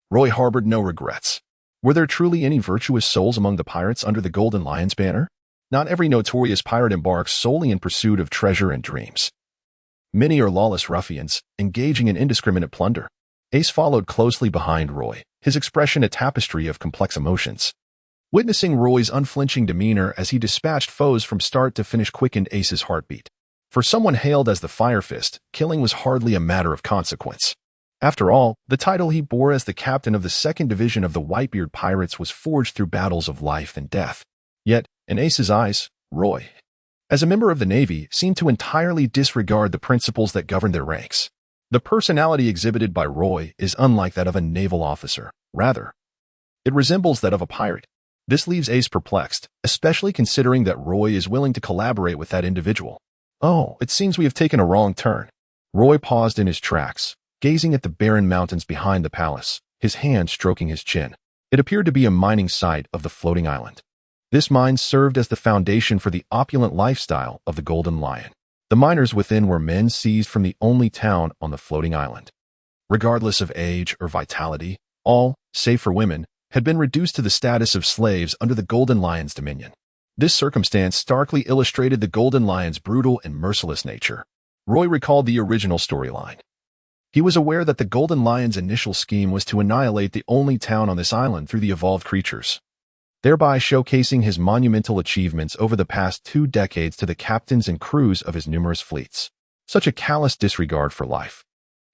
Roy harbored no regrets. Were there truly any virtuous souls among the pirates under the Golden Lion's banner? Not every notorious pirate embarks solely in pursuit of treasure and dreams. Many are lawless ruffians, engaging in indiscriminate plunder. Ace followed closely behind Roy, his expression a tapestry of complex emotions. Witnessing Roy's unflinching demeanor as he dispatched foes from start to finish quickened Ace's heartbeat. For someone hailed as the Fire Fist, killing was hardly a matter of consequence. After all, the title he bore as the captain of the 2nd Division of the Whitebeard Pirates was forged through battles of life and death. Yet, in Ace's eyes, Roy, as a member of the Navy, seemed to entirely disregard the principles that governed their ranks. The personality exhibited by Roy is unlike that of a naval officer. Rather, it resembles that of a pirate. This leaves Ace perplexed, especially considering that Roy is willing to collaborate with that individual. Oh, it seems we have taken a wrong turn. Roy paused in his tracks, gazing at the barren mountains behind the palace, his hand stroking his chin. It appeared to be a mining site of the floating island. This mine served as the foundation for the opulent lifestyle of the Golden Lion. The miners within were men seized from the only town on the floating island. Regardless of age or vitality, all, save for women, had been reduced to the status of slaves under the Golden Lion's dominion. This circumstance starkly illustrated the Golden Lion's brutal and merciless nature. Roy recalled the original storyline. He was aware that the Golden Lion's initial scheme was to annihilate the only town on this island through the evolved creatures, thereby showcasing his monumental achievements over the past 2 decades to the captains and crews of his numerous fleets. Such a callous disregard for life,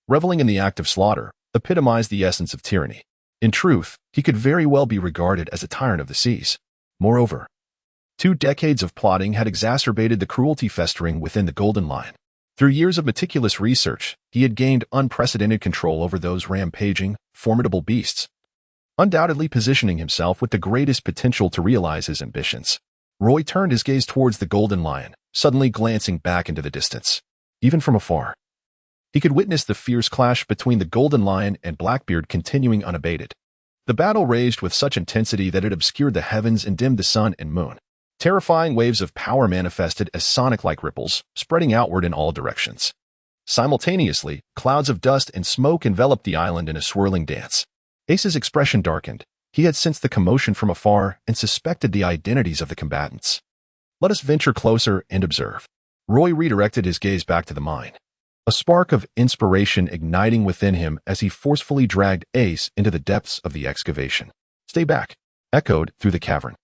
reveling in the act of slaughter, epitomized the essence of tyranny. In truth, he could very well be regarded as a tyrant of the seas. Moreover, 2 decades of plotting had exacerbated the cruelty festering within the Golden Lion. Through years of meticulous research, he had gained unprecedented control over those rampaging, formidable beasts, undoubtedly positioning himself with the greatest potential to realize his ambitions. Roy turned his gaze towards the Golden Lion, suddenly glancing back into the distance. Even from afar, he could witness the fierce clash between the Golden Lion and Blackbeard continuing unabated. The battle raged with such intensity that it obscured the heavens and dimmed the sun and moon. Terrifying waves of power manifested as sonic-like ripples, spreading outward in all directions. Simultaneously, clouds of dust and smoke enveloped the island in a swirling dance. Ace's expression darkened. He had sensed the commotion from afar and suspected the identities of the combatants. Let us venture closer and observe. Roy redirected his gaze back to the mine, a spark of inspiration igniting within him as he forcefully dragged Ace into the depths of the excavation. "Stay back," echoed through the cavern,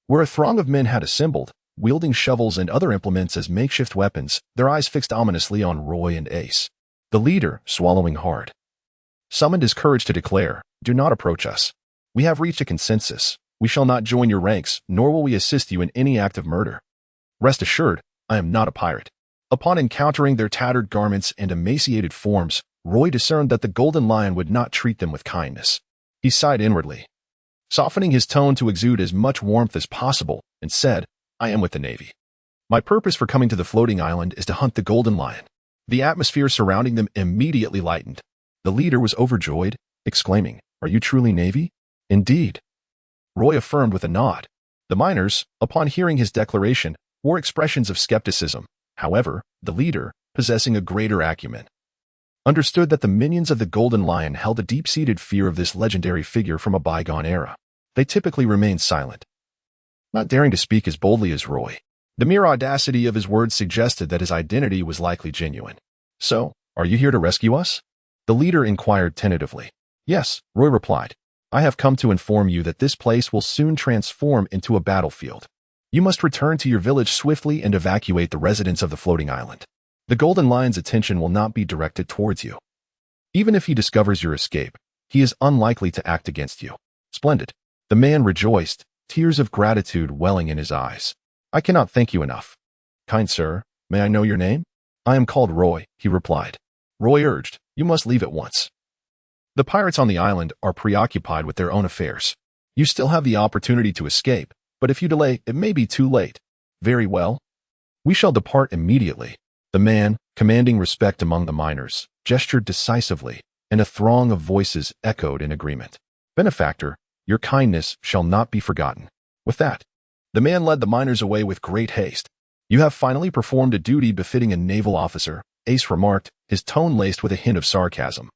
where a throng of men had assembled, wielding shovels and other implements as makeshift weapons, their eyes fixed ominously on Roy and Ace. The leader, swallowing hard, summoned his courage to declare, "Do not approach us. We have reached a consensus. We shall not join your ranks, nor will we assist you in any act of murder. Rest assured, I am not a pirate." Upon encountering their tattered garments and emaciated forms, Roy discerned that the Golden Lion would not treat them with kindness. He sighed inwardly, softening his tone to exude as much warmth as possible, and said, "I am with the Navy. My purpose for coming to the floating island is to hunt the Golden Lion." The atmosphere surrounding them immediately lightened. The leader was overjoyed, exclaiming, "Are you truly Navy?" "Indeed," Roy affirmed with a nod. The miners, upon hearing his declaration, wore expressions of skepticism. However, the leader, possessing a greater acumen, understood that the minions of the Golden Lion held a deep-seated fear of this legendary figure from a bygone era. They typically remained silent, not daring to speak as boldly as Roy. The mere audacity of his words suggested that his identity was likely genuine. "So, are you here to rescue us?" the leader inquired tentatively. "Yes," Roy replied. "I have come to inform you that this place will soon transform into a battlefield. You must return to your village swiftly and evacuate the residents of the floating island. The Golden Lion's attention will not be directed towards you. Even if he discovers your escape, he is unlikely to act against you." "Splendid." The man rejoiced, tears of gratitude welling in his eyes. "I cannot thank you enough." "Kind sir, may I know your name?" "I am called Roy," he replied. Roy urged, "You must leave at once. The pirates on the island are preoccupied with their own affairs. You still have the opportunity to escape, but if you delay, it may be too late." "Very well. We shall depart immediately." The man, commanding respect among the miners, gestured decisively, and a throng of voices echoed in agreement. "Benefactor, your kindness shall not be forgotten." With that, the man led the miners away with great haste. "You have finally performed a duty befitting a naval officer," Ace remarked, his tone laced with a hint of sarcasm,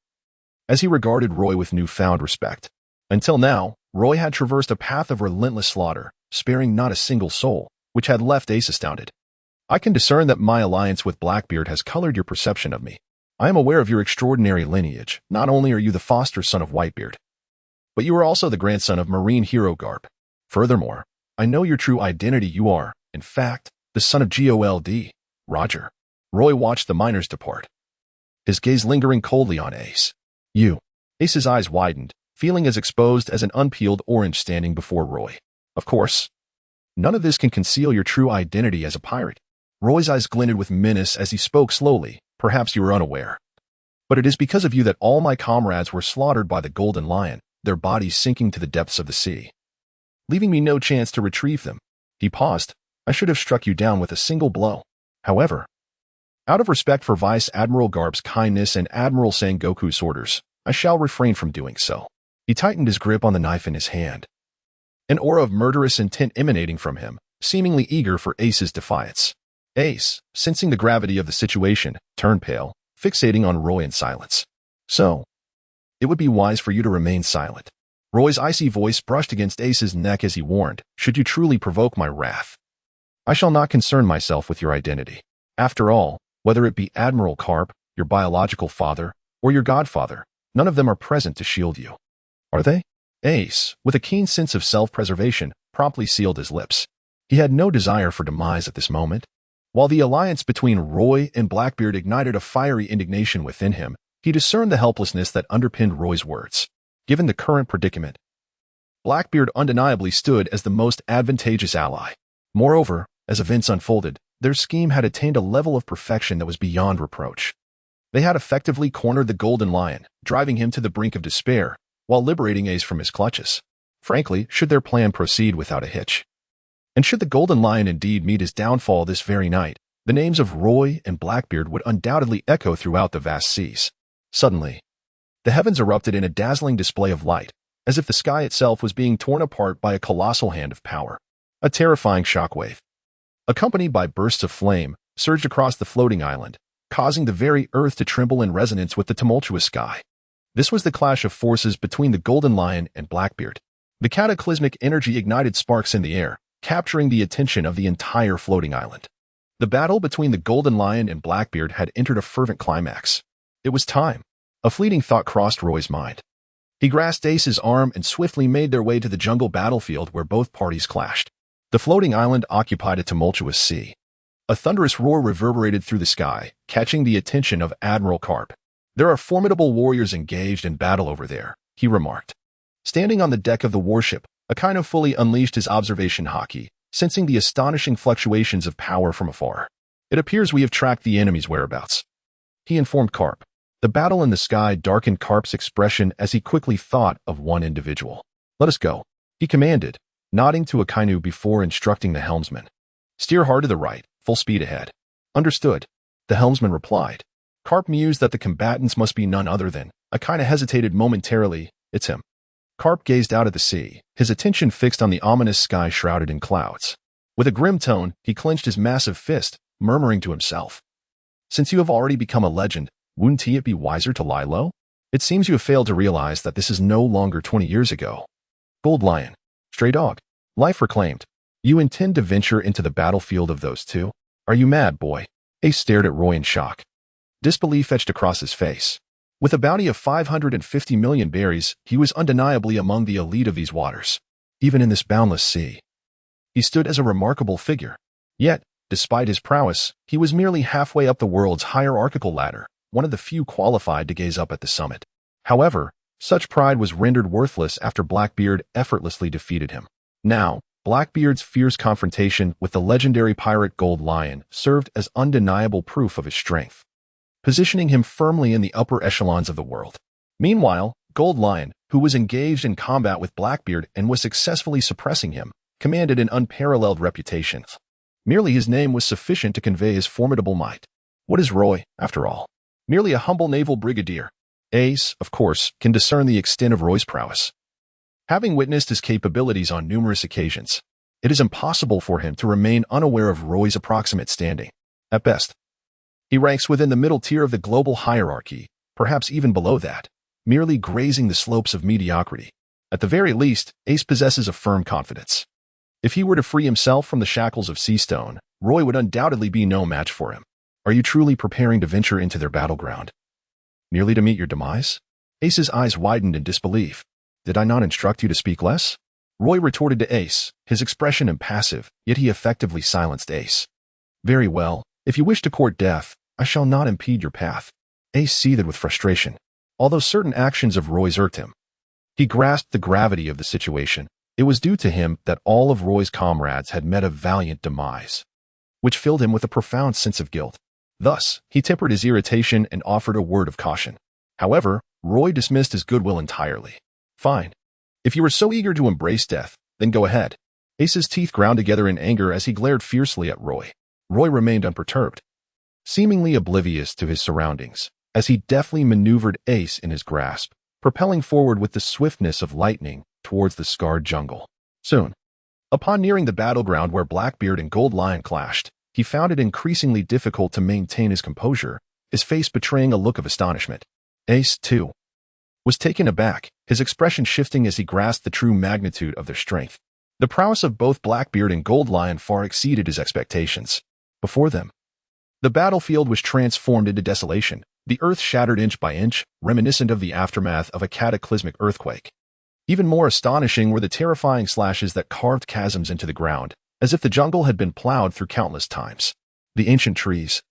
as he regarded Roy with newfound respect. Until now, Roy had traversed a path of relentless slaughter, sparing not a single soul, which had left Ace astounded. "I can discern that my alliance with Blackbeard has colored your perception of me. I am aware of your extraordinary lineage. Not only are you the foster son of Whitebeard, but you are also the grandson of Marine hero Garp. Furthermore, I know your true identity. You are, in fact, the son of Gold Roger." Roy watched the miners depart, his gaze lingering coldly on Ace. "You." Ace's eyes widened, feeling as exposed as an unpeeled orange standing before Roy. "Of course, none of this can conceal your true identity as a pirate." Roy's eyes glinted with menace as he spoke slowly. "Perhaps you are unaware, but it is because of you that all my comrades were slaughtered by the Golden Lion, their bodies sinking to the depths of the sea, leaving me no chance to retrieve them." He paused. "I should have struck you down with a single blow. However, out of respect for Vice Admiral Garp's kindness and Admiral Sengoku's orders, I shall refrain from doing so." He tightened his grip on the knife in his hand, an aura of murderous intent emanating from him, seemingly eager for Ace's defiance. Ace, sensing the gravity of the situation, turned pale, fixating on Roy in silence. "So, it would be wise for you to remain silent." Roy's icy voice brushed against Ace's neck as he warned, "Should you truly provoke my wrath, I shall not concern myself with your identity. After all, whether it be Admiral Garp, your biological father, or your godfather, none of them are present to shield you. Are they?" Ace, with a keen sense of self-preservation, promptly sealed his lips. He had no desire for demise at this moment. While the alliance between Roy and Blackbeard ignited a fiery indignation within him, he discerned the helplessness that underpinned Roy's words. Given the current predicament, Blackbeard undeniably stood as the most advantageous ally. Moreover, as events unfolded, their scheme had attained a level of perfection that was beyond reproach. They had effectively cornered the Golden Lion, driving him to the brink of despair, while liberating Ace from his clutches. Frankly, should their plan proceed without a hitch, and should the Golden Lion indeed meet his downfall this very night, the names of Roy and Blackbeard would undoubtedly echo throughout the vast seas. Suddenly, the heavens erupted in a dazzling display of light, as if the sky itself was being torn apart by a colossal hand of power. A terrifying shockwave, accompanied by bursts of flame, surged across the floating island, causing the very earth to tremble in resonance with the tumultuous sky. This was the clash of forces between the Golden Lion and Blackbeard. The cataclysmic energy ignited sparks in the air, capturing the attention of the entire floating island. The battle between the Golden Lion and Blackbeard had entered a fervent climax. It was time. A fleeting thought crossed Roy's mind. He grasped Ace's arm and swiftly made their way to the jungle battlefield where both parties clashed. The floating island occupied a tumultuous sea. A thunderous roar reverberated through the sky, catching the attention of Admiral Karp. "There are formidable warriors engaged in battle over there," he remarked. Standing on the deck of the warship, Akainu fully unleashed his observation haki, sensing the astonishing fluctuations of power from afar. "It appears we have tracked the enemy's whereabouts," he informed Karp. The battle in the sky darkened Karp's expression as he quickly thought of one individual. "Let us go," he commanded, nodding to Akainu before instructing the helmsman. "Steer hard to the right, full speed ahead." "Understood," the helmsman replied. Karp mused that the combatants must be none other than. Akainu hesitated momentarily. "It's him." Karp gazed out at the sea, his attention fixed on the ominous sky shrouded in clouds. With a grim tone, he clenched his massive fist, murmuring to himself, "Since you have already become a legend, wouldn't it be wiser to lie low? It seems you have failed to realize that this is no longer 20 years ago." "Gold Lion, stray dog, life reclaimed. You intend to venture into the battlefield of those two? Are you mad, boy?" Ace stared at Roy in shock. Disbelief etched across his face. With a bounty of 550 million berries, he was undeniably among the elite of these waters. Even in this boundless sea, he stood as a remarkable figure. Yet, despite his prowess, he was merely halfway up the world's hierarchical ladder, one of the few qualified to gaze up at the summit. However, such pride was rendered worthless after Blackbeard effortlessly defeated him. Now, Blackbeard's fierce confrontation with the legendary pirate Gold Lion served as undeniable proof of his strength, positioning him firmly in the upper echelons of the world. Meanwhile, Gold Lion, who was engaged in combat with Blackbeard and was successfully suppressing him, commanded an unparalleled reputation. Merely his name was sufficient to convey his formidable might. What is Roy, after all? Merely a humble naval brigadier. Ace, of course, can discern the extent of Roy's prowess. Having witnessed his capabilities on numerous occasions, it is impossible for him to remain unaware of Roy's approximate standing. At best, he ranks within the middle tier of the global hierarchy, perhaps even below that, merely grazing the slopes of mediocrity. At the very least, Ace possesses a firm confidence. If he were to free himself from the shackles of Seastone, Roy would undoubtedly be no match for him. Are you truly preparing to venture into their battleground, merely to meet your demise? Ace's eyes widened in disbelief. Did I not instruct you to speak less? Roy retorted to Ace, his expression impassive, yet he effectively silenced Ace. Very well, if you wish to court death, I shall not impede your path. Ace seethed with frustration, although certain actions of Roy's irked him. He grasped the gravity of the situation. It was due to him that all of Roy's comrades had met a valiant demise, which filled him with a profound sense of guilt. Thus, he tempered his irritation and offered a word of caution. However, Roy dismissed his goodwill entirely. Fine. If you were so eager to embrace death, then go ahead. Ace's teeth ground together in anger as he glared fiercely at Roy. Roy remained unperturbed, seemingly oblivious to his surroundings, as he deftly maneuvered Ace in his grasp, propelling forward with the swiftness of lightning towards the scarred jungle. Soon, upon nearing the battleground where Blackbeard and Gold Lion clashed, he found it increasingly difficult to maintain his composure, his face betraying a look of astonishment. Ace, too, was taken aback, his expression shifting as he grasped the true magnitude of their strength. The prowess of both Blackbeard and Gold Lion far exceeded his expectations. Before them, the battlefield was transformed into desolation, the earth shattered inch by inch, reminiscent of the aftermath of a cataclysmic earthquake. Even more astonishing were the terrifying slashes that carved chasms into the ground, as if the jungle had been plowed through countless times. The ancient trees,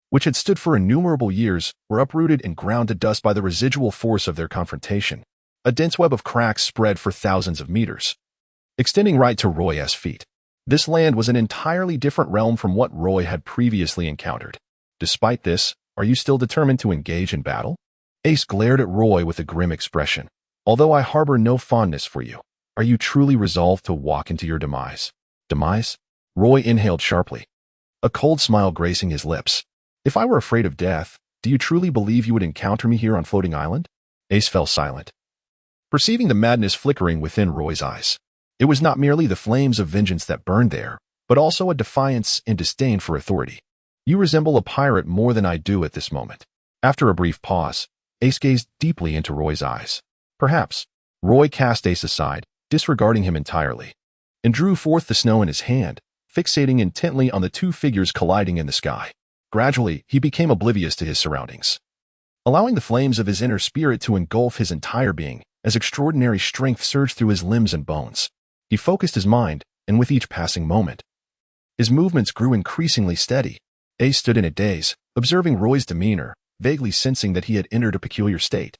which had stood for innumerable years, were uprooted and ground to dust by the residual force of their confrontation. A dense web of cracks spread for thousands of meters, extending right to Roy's feet. This land was an entirely different realm from what Roy had previously encountered. Despite this, are you still determined to engage in battle? Ace glared at Roy with a grim expression. Although I harbor no fondness for you, are you truly resolved to walk into your demise? Demise? Roy inhaled sharply, a cold smile gracing his lips. If I were afraid of death, do you truly believe you would encounter me here on Floating Island? Ace fell silent, perceiving the madness flickering within Roy's eyes. It was not merely the flames of vengeance that burned there, but also a defiance and disdain for authority. You resemble a pirate more than I do at this moment. After a brief pause, Ace gazed deeply into Roy's eyes. Perhaps. Roy cast Ace aside, disregarding him entirely, and drew forth the snow in his hand, fixating intently on the two figures colliding in the sky. Gradually, he became oblivious to his surroundings, allowing the flames of his inner spirit to engulf his entire being, as extraordinary strength surged through his limbs and bones. He focused his mind, and with each passing moment, his movements grew increasingly steady. Ace stood in a daze, observing Roy's demeanor, vaguely sensing that he had entered a peculiar state.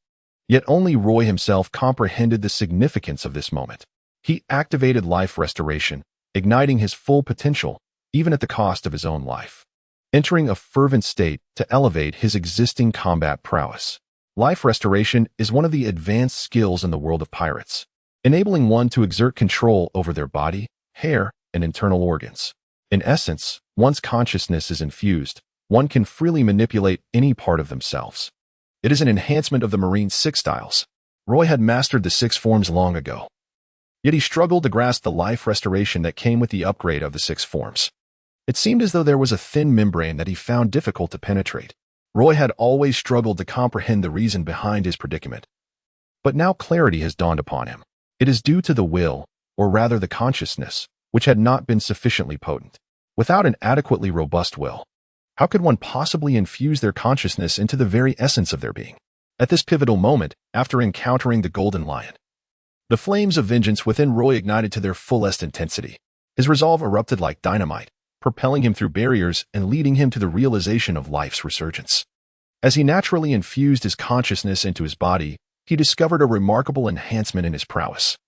Yet only Roy himself comprehended the significance of this moment. He activated life restoration, igniting his full potential, even at the cost of his own life, entering a fervent state to elevate his existing combat prowess. Life restoration is one of the advanced skills in the world of pirates, enabling one to exert control over their body, hair, and internal organs. In essence, once consciousness is infused, one can freely manipulate any part of themselves. It is an enhancement of the Marine 6 styles. Roy had mastered the 6 forms long ago, yet he struggled to grasp the life restoration that came with the upgrade of the 6 forms. It seemed as though there was a thin membrane that he found difficult to penetrate. Roy had always struggled to comprehend the reason behind his predicament, but now clarity has dawned upon him. It is due to the will, or rather the consciousness, which had not been sufficiently potent. Without an adequately robust will, how could one possibly infuse their consciousness into the very essence of their being? At this pivotal moment, after encountering the Golden Lion, the flames of vengeance within Roy ignited to their fullest intensity. His resolve erupted like dynamite, propelling him through barriers and leading him to the realization of life's resurgence. As he naturally infused his consciousness into his body, he discovered a remarkable enhancement in his prowess.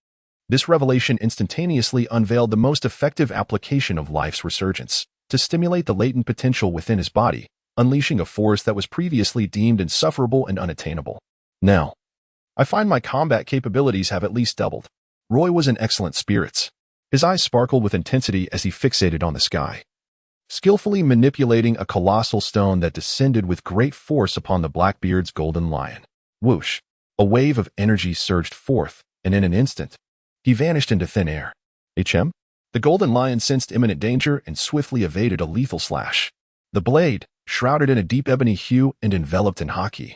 This revelation instantaneously unveiled the most effective application of life's resurgence to stimulate the latent potential within his body, unleashing a force that was previously deemed insufferable and unattainable. Now, I find my combat capabilities have at least doubled. Roy was in excellent spirits. His eyes sparkled with intensity as he fixated on the sky, skillfully manipulating a colossal stone that descended with great force upon the Blackbeard's Golden Lion. Whoosh! A wave of energy surged forth, and in an instant, he vanished into thin air. HM? The Golden Lion sensed imminent danger and swiftly evaded a lethal slash. The blade, shrouded in a deep ebony hue and enveloped in haki,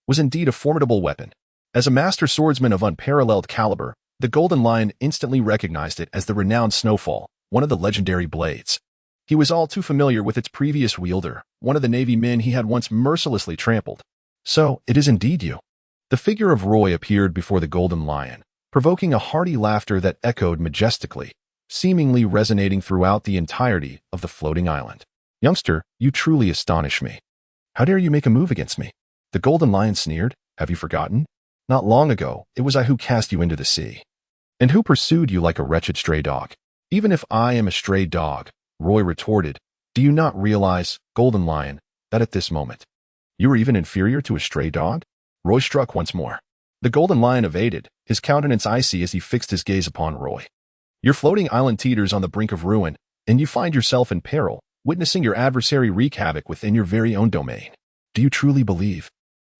was indeed a formidable weapon. As a master swordsman of unparalleled caliber, the Golden Lion instantly recognized it as the renowned Snowfall, one of the legendary blades. He was all too familiar with its previous wielder, one of the Navy men he had once mercilessly trampled. So, it is indeed you. The figure of Roy appeared before the Golden Lion, provoking a hearty laughter that echoed majestically, seemingly resonating throughout the entirety of the floating island. Youngster, you truly astonish me. How dare you make a move against me? The Golden Lion sneered. Have you forgotten? Not long ago, it was I who cast you into the sea, and who pursued you like a wretched stray dog. Even if I am a stray dog, Roy retorted, do you not realize, Golden Lion, that at this moment, you are even inferior to a stray dog? Roy struck once more. The Golden Lion evaded, his countenance icy as he fixed his gaze upon Roy. Your floating island teeters on the brink of ruin, and you find yourself in peril, witnessing your adversary wreak havoc within your very own domain. Do you truly believe?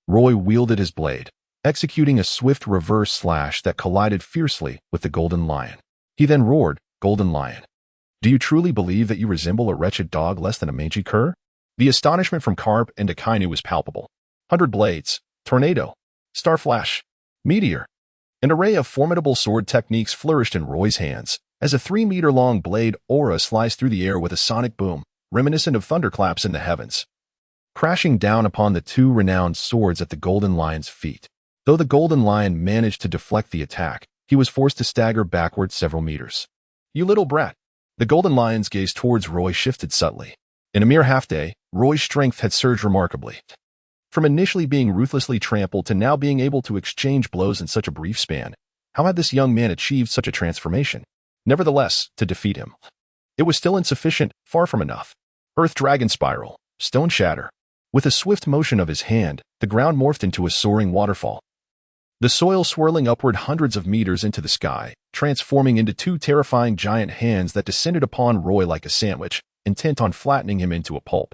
Roy wielded his blade, executing a swift reverse slash that collided fiercely with the Golden Lion. He then roared, Golden Lion, do you truly believe that you resemble a wretched dog less than a mangy cur? The astonishment from Carp and Akainu was palpable. 100 blades, tornado, star flash, meteor. An array of formidable sword techniques flourished in Roy's hands, as a 3-meter-long blade aura sliced through the air with a sonic boom, reminiscent of thunderclaps in the heavens, crashing down upon the two renowned swords at the Golden Lion's feet. Though the Golden Lion managed to deflect the attack, he was forced to stagger backward several meters. You little brat. The Golden Lion's gaze towards Roy shifted subtly. In a mere half-day, Roy's strength had surged remarkably. From initially being ruthlessly trampled to now being able to exchange blows in such a brief span, how had this young man achieved such a transformation? Nevertheless, to defeat him, it was still insufficient, far from enough. Earth Dragon Spiral, Stone Shatter. With a swift motion of his hand, the ground morphed into a soaring waterfall, the soil swirling upward hundreds of meters into the sky, transforming into two terrifying giant hands that descended upon Roy like a sandwich, intent on flattening him into a pulp.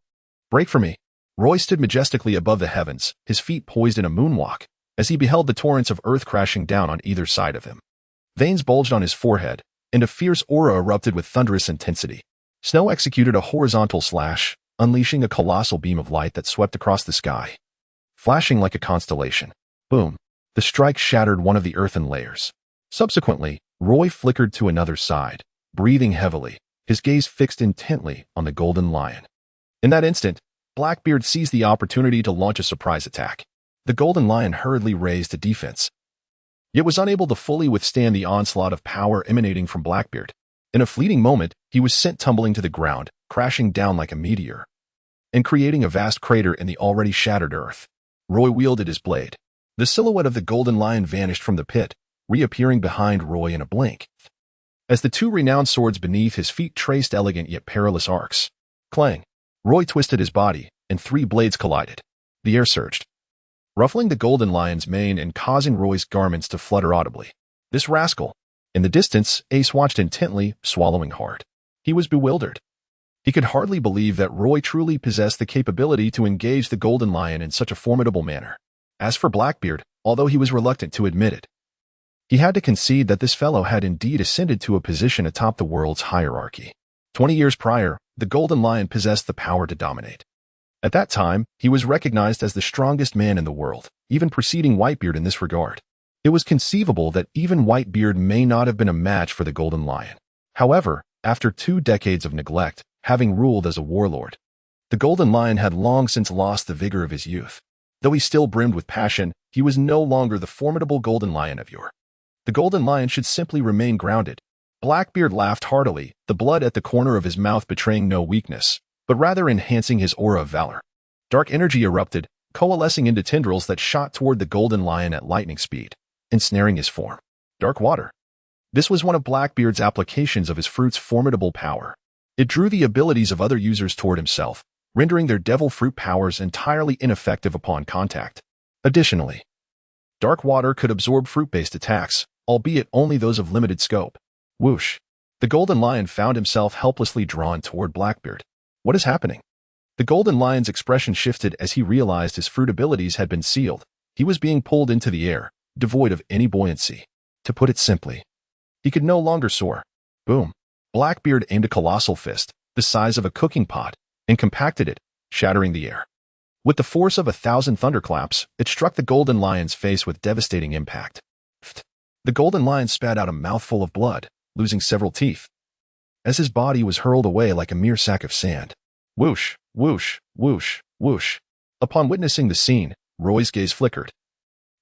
Break for me. Roy stood majestically above the heavens, his feet poised in a moonwalk, as he beheld the torrents of earth crashing down on either side of him. Veins bulged on his forehead, and a fierce aura erupted with thunderous intensity. Snow executed a horizontal slash, unleashing a colossal beam of light that swept across the sky. Flashing like a constellation. Boom. The strike shattered one of the earthen layers. Subsequently, Roy flickered to another side, breathing heavily, his gaze fixed intently on the golden lion. In that instant, Blackbeard seized the opportunity to launch a surprise attack. The golden lion hurriedly raised a defense, yet was unable to fully withstand the onslaught of power emanating from Blackbeard. In a fleeting moment, he was sent tumbling to the ground, crashing down like a meteor, and creating a vast crater in the already shattered earth. Roy wielded his blade. The silhouette of the golden lion vanished from the pit, reappearing behind Roy in a blink. As the two renowned swords beneath his feet traced elegant yet perilous arcs. Clang! Roy twisted his body, and 3 blades collided. The air surged, ruffling the golden lion's mane and causing Roy's garments to flutter audibly. This rascal! In the distance, Ace watched intently, swallowing hard. He was bewildered. He could hardly believe that Roy truly possessed the capability to engage the golden lion in such a formidable manner. As for Blackbeard, although he was reluctant to admit it, he had to concede that this fellow had indeed ascended to a position atop the world's hierarchy. 20 years prior, the golden lion possessed the power to dominate. At that time, he was recognized as the strongest man in the world, even preceding Whitebeard in this regard. It was conceivable that even Whitebeard may not have been a match for the golden lion. However, after 2 decades of neglect, having ruled as a warlord, the golden lion had long since lost the vigor of his youth. Though he still brimmed with passion, he was no longer the formidable golden lion of yore. The golden lion should simply remain grounded. Blackbeard laughed heartily, the blood at the corner of his mouth betraying no weakness, but rather enhancing his aura of valor. Dark energy erupted, coalescing into tendrils that shot toward the golden lion at lightning speed, ensnaring his form. Dark water. This was one of Blackbeard's applications of his fruit's formidable power. It drew the abilities of other users toward himself, rendering their devil fruit powers entirely ineffective upon contact. Additionally, dark water could absorb fruit-based attacks, albeit only those of limited scope. Whoosh! The golden lion found himself helplessly drawn toward Blackbeard. What is happening? The golden lion's expression shifted as he realized his fruit abilities had been sealed. He was being pulled into the air, devoid of any buoyancy. To put it simply, he could no longer soar. Boom! Blackbeard aimed a colossal fist, the size of a cooking pot, and compacted it, shattering the air. With the force of 1,000 thunderclaps, it struck the golden lion's face with devastating impact. The golden lion spat out a mouthful of blood, losing several teeth, as his body was hurled away like a mere sack of sand. Whoosh, whoosh, whoosh, whoosh. Upon witnessing the scene, Roy's gaze flickered,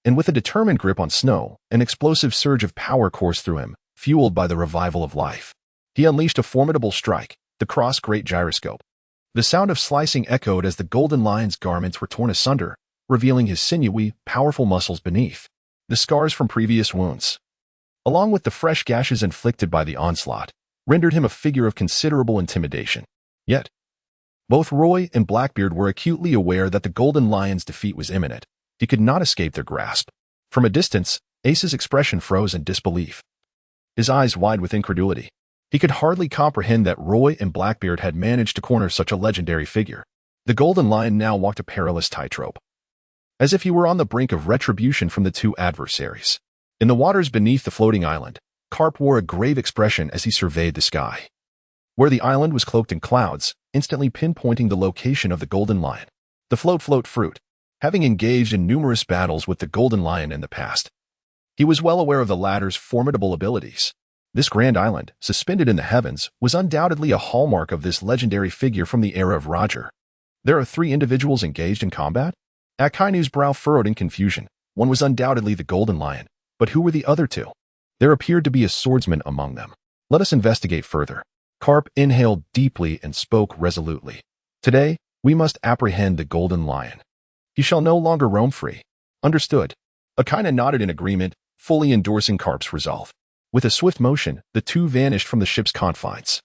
and with a determined grip on Snow, an explosive surge of power coursed through him, fueled by the revival of life. He unleashed a formidable strike, the cross-great gyroscope. The sound of slicing echoed as the golden lion's garments were torn asunder, revealing his sinewy, powerful muscles beneath. The scars from previous wounds, along with the fresh gashes inflicted by the onslaught, rendered him a figure of considerable intimidation. Yet, both Roy and Blackbeard were acutely aware that the golden lion's defeat was imminent. He could not escape their grasp. From a distance, Ace's expression froze in disbelief, his eyes wide with incredulity. He could hardly comprehend that Roy and Blackbeard had managed to corner such a legendary figure. The golden lion now walked a perilous tightrope, as if he were on the brink of retribution from the two adversaries. In the waters beneath the floating island, Carp wore a grave expression as he surveyed the sky, where the island was cloaked in clouds, instantly pinpointing the location of the golden lion. The float fruit, having engaged in numerous battles with the golden lion in the past, he was well aware of the latter's formidable abilities. This grand island, suspended in the heavens, was undoubtedly a hallmark of this legendary figure from the era of Roger. There are 3 individuals engaged in combat? Akainu's brow furrowed in confusion. One was undoubtedly the golden lion, but who were the other 2? There appeared to be a swordsman among them. Let us investigate further. Carp inhaled deeply and spoke resolutely. Today, we must apprehend the golden lion. He shall no longer roam free. Understood. Akainu nodded in agreement, fully endorsing Carp's resolve. With a swift motion, the 2 vanished from the ship's confines,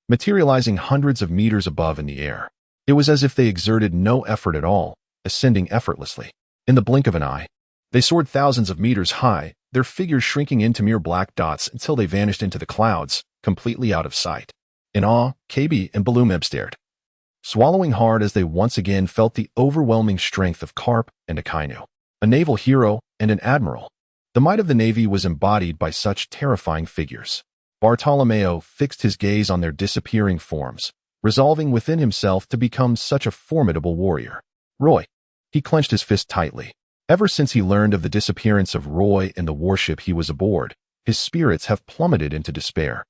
materializing hundreds of meters above in the air. It was as if they exerted no effort at all, ascending effortlessly. In the blink of an eye, they soared thousands of meters high, their figures shrinking into mere black dots until they vanished into the clouds, completely out of sight. In awe, KB and Balumeb stared, swallowing hard as they once again felt the overwhelming strength of Carp and Akainu, a naval hero and an admiral. The might of the Navy was embodied by such terrifying figures. Bartolomeo fixed his gaze on their disappearing forms, resolving within himself to become such a formidable warrior. Roy. He clenched his fist tightly. Ever since he learned of the disappearance of Roy and the warship he was aboard, his spirits have plummeted into despair,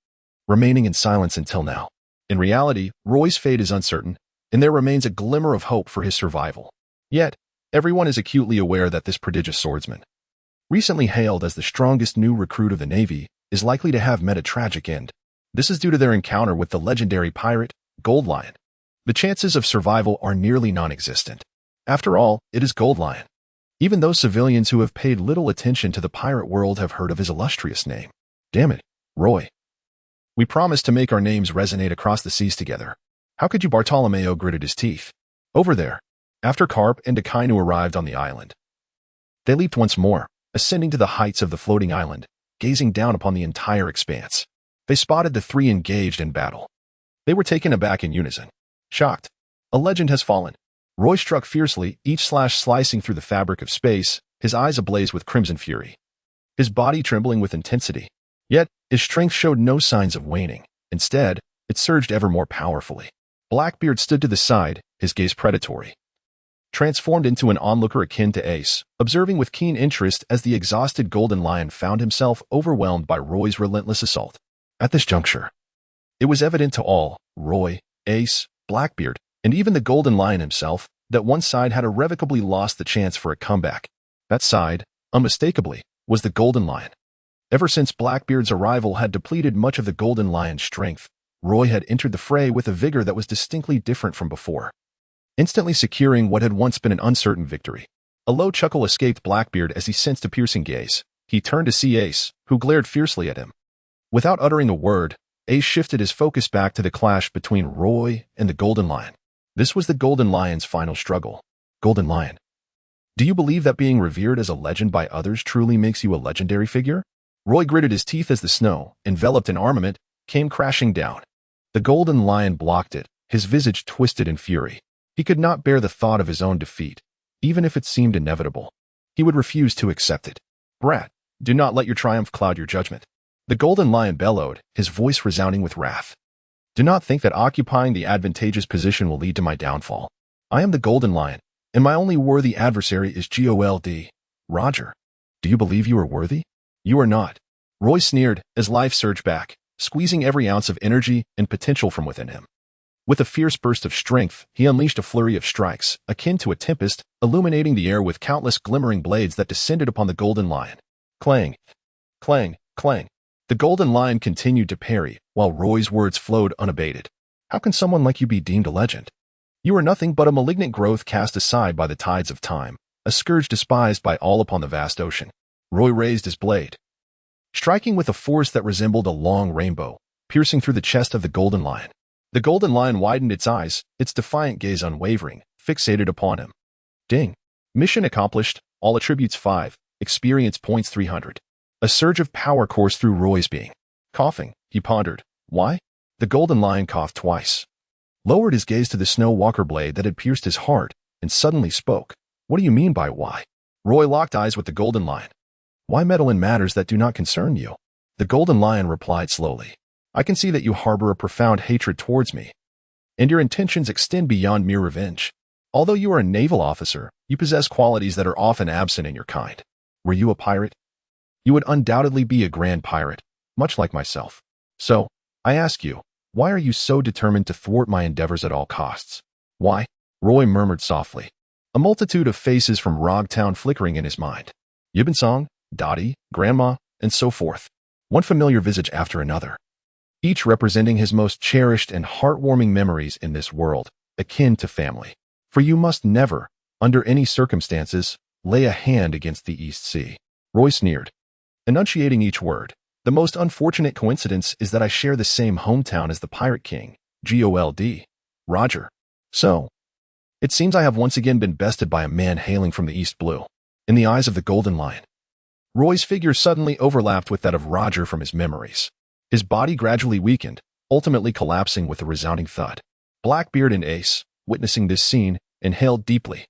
remaining in silence until now. In reality, Roy's fate is uncertain, and there remains a glimmer of hope for his survival. Yet, everyone is acutely aware that this prodigious swordsman, recently hailed as the strongest new recruit of the Navy, is likely to have met a tragic end. This is due to their encounter with the legendary pirate, Gold Lion. The chances of survival are nearly non-existent. After all, it is Gold Lion. Even those civilians who have paid little attention to the pirate world have heard of his illustrious name. Damn it, Roy. We promised to make our names resonate across the seas together. How could you? Bartolomeo gritted his teeth. Over there. After Carp and Akainu arrived on the island, they leaped once more, ascending to the heights of the floating island, gazing down upon the entire expanse. They spotted the three engaged in battle. They were taken aback in unison. Shocked. A legend has fallen. Roy struck fiercely, each slash slicing through the fabric of space, his eyes ablaze with crimson fury, his body trembling with intensity. Yet, his strength showed no signs of waning. Instead, it surged ever more powerfully. Blackbeard stood to the side, his gaze predatory, transformed into an onlooker akin to Ace, observing with keen interest as the exhausted Golden Lion found himself overwhelmed by Roy's relentless assault. At this juncture, it was evident to all, Roy, Ace, Blackbeard, and even the Golden Lion himself, that one side had irrevocably lost the chance for a comeback. That side, unmistakably, was the Golden Lion. Ever since Blackbeard's arrival had depleted much of the Golden Lion's strength, Roy had entered the fray with a vigor that was distinctly different from before, instantly securing what had once been an uncertain victory. A low chuckle escaped Blackbeard as he sensed a piercing gaze. He turned to see Ace, who glared fiercely at him. Without uttering a word, Ace shifted his focus back to the clash between Roy and the Golden Lion. This was the Golden Lion's final struggle. Golden Lion. Do you believe that being revered as a legend by others truly makes you a legendary figure? Roy gritted his teeth as the snow, enveloped in armament, came crashing down. The Golden Lion blocked it, his visage twisted in fury. He could not bear the thought of his own defeat, even if it seemed inevitable. He would refuse to accept it. Brat, do not let your triumph cloud your judgment. The Golden Lion bellowed, his voice resounding with wrath. Do not think that occupying the advantageous position will lead to my downfall. I am the Golden Lion, and my only worthy adversary is Gold. Roger. Do you believe you are worthy? You are not. Roy sneered as life surged back, squeezing every ounce of energy and potential from within him. With a fierce burst of strength, he unleashed a flurry of strikes, akin to a tempest, illuminating the air with countless glimmering blades that descended upon the Golden Lion. Clang, clang, clang. The Golden Lion continued to parry, while Roy's words flowed unabated. How can someone like you be deemed a legend? You are nothing but a malignant growth cast aside by the tides of time, a scourge despised by all upon the vast ocean. Roy raised his blade, striking with a force that resembled a long rainbow, piercing through the chest of the Golden Lion. The Golden Lion widened its eyes, its defiant gaze unwavering, fixated upon him. Ding. Mission accomplished, all attributes 5, experience points 300. A surge of power coursed through Roy's being. Coughing, he pondered. Why? The Golden Lion coughed twice, lowered his gaze to the snow walker blade that had pierced his heart, and suddenly spoke. What do you mean by why? Roy locked eyes with the Golden Lion. Why meddle in matters that do not concern you? The Golden Lion replied slowly. I can see that you harbor a profound hatred towards me, and your intentions extend beyond mere revenge. Although you are a naval officer, you possess qualities that are often absent in your kind. Were you a pirate? You would undoubtedly be a grand pirate, much like myself. So, I ask you, why are you so determined to thwart my endeavors at all costs? Why? Roy murmured softly, a multitude of faces from Rog Town flickering in his mind. Yibbonsong, Dottie, Grandma, and so forth. One familiar visage after another, each representing his most cherished and heartwarming memories in this world, akin to family. For you must never, under any circumstances, lay a hand against the East Sea. Roy sneered, enunciating each word. The most unfortunate coincidence is that I share the same hometown as the Pirate King, Gold. Roger. So, it seems I have once again been bested by a man hailing from the East Blue. In the eyes of the Golden Lion, Roy's figure suddenly overlapped with that of Roger from his memories. His body gradually weakened, ultimately collapsing with a resounding thud. Blackbeard and Ace, witnessing this scene, inhaled deeply,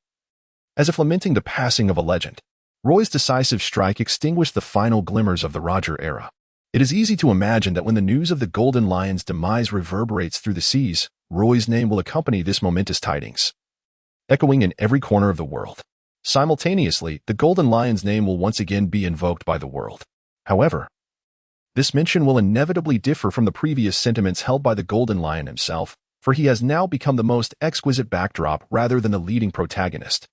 as if lamenting the passing of a legend. Roy's decisive strike extinguished the final glimmers of the Roger era. It is easy to imagine that when the news of the Golden Lion's demise reverberates through the seas, Roy's name will accompany this momentous tidings, echoing in every corner of the world. Simultaneously, the Golden Lion's name will once again be invoked by the world. However, this mention will inevitably differ from the previous sentiments held by the Golden Lion himself, for he has now become the most exquisite backdrop rather than the leading protagonist.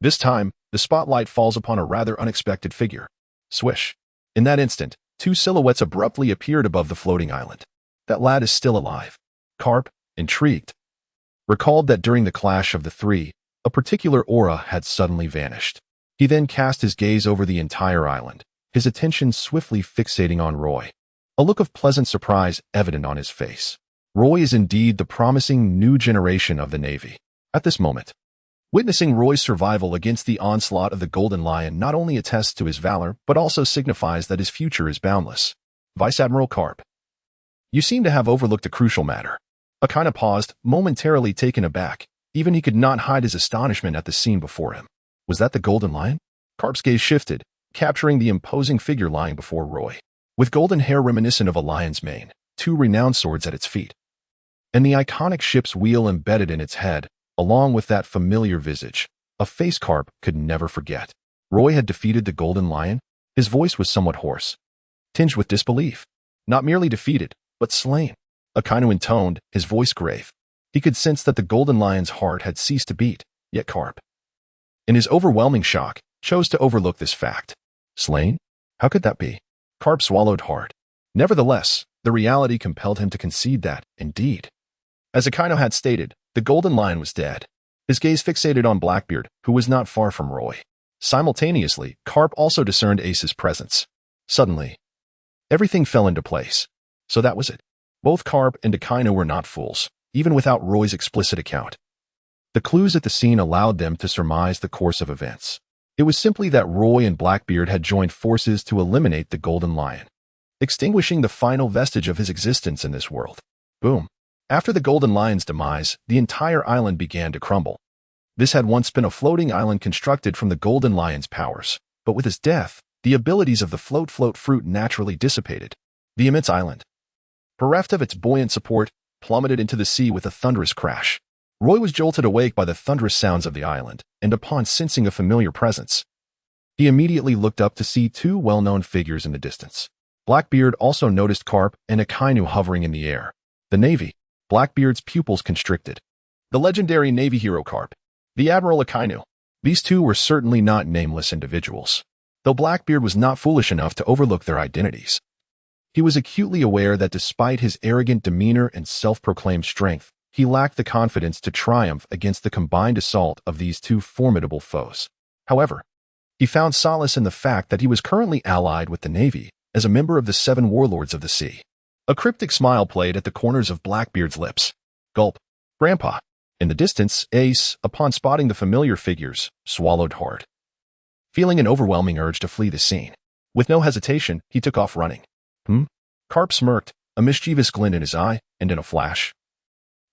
This time, the spotlight falls upon a rather unexpected figure. Swish. In that instant, two silhouettes abruptly appeared above the floating island. That lad is still alive. Carp, intrigued, recalled that during the clash of the three, a particular aura had suddenly vanished. He then cast his gaze over the entire island, his attention swiftly fixating on Roy. A look of pleasant surprise evident on his face. Roy is indeed the promising new generation of the Navy. At this moment, witnessing Roy's survival against the onslaught of the Golden Lion not only attests to his valor, but also signifies that his future is boundless. Vice Admiral Carp, you seem to have overlooked a crucial matter. Akainu paused, momentarily taken aback. Even he could not hide his astonishment at the scene before him. Was that the Golden Lion? Carp's gaze shifted, capturing the imposing figure lying before Roy. With golden hair reminiscent of a lion's mane, two renowned swords at its feet, and the iconic ship's wheel embedded in its head, along with that familiar visage, a face Carp could never forget. Roy had defeated the Golden Lion. His voice was somewhat hoarse, tinged with disbelief. Not merely defeated, but slain. Akainu intoned, his voice grave. He could sense that the Golden Lion's heart had ceased to beat, yet Carp, in his overwhelming shock, chose to overlook this fact. Slain? How could that be? Carp swallowed hard. Nevertheless, the reality compelled him to concede that, indeed, as Akainu had stated, the Golden Lion was dead. His gaze fixated on Blackbeard, who was not far from Roy. Simultaneously, Carp also discerned Ace's presence. Suddenly, everything fell into place. So that was it. Both Carp and Akainu were not fools, even without Roy's explicit account. The clues at the scene allowed them to surmise the course of events. It was simply that Roy and Blackbeard had joined forces to eliminate the Golden Lion, extinguishing the final vestige of his existence in this world. Boom. After the Golden Lion's demise, the entire island began to crumble. This had once been a floating island constructed from the Golden Lion's powers, but with his death, the abilities of the float fruit naturally dissipated. The immense island, bereft of its buoyant support, plummeted into the sea with a thunderous crash. Roy was jolted awake by the thunderous sounds of the island, and upon sensing a familiar presence, he immediately looked up to see two well-known figures in the distance. Blackbeard also noticed Carp and Akainu hovering in the air. The Navy. Blackbeard's pupils constricted. The legendary Navy hero Carp. The Admiral Akainu. These two were certainly not nameless individuals, though Blackbeard was not foolish enough to overlook their identities. He was acutely aware that despite his arrogant demeanor and self-proclaimed strength, he lacked the confidence to triumph against the combined assault of these two formidable foes. However, he found solace in the fact that he was currently allied with the Navy as a member of the 7 Warlords of the Sea. A cryptic smile played at the corners of Blackbeard's lips. Gulp. Grandpa. In the distance, Ace, upon spotting the familiar figures, swallowed hard, feeling an overwhelming urge to flee the scene. With no hesitation, he took off running. Carp smirked, a mischievous glint in his eye, and in a flash,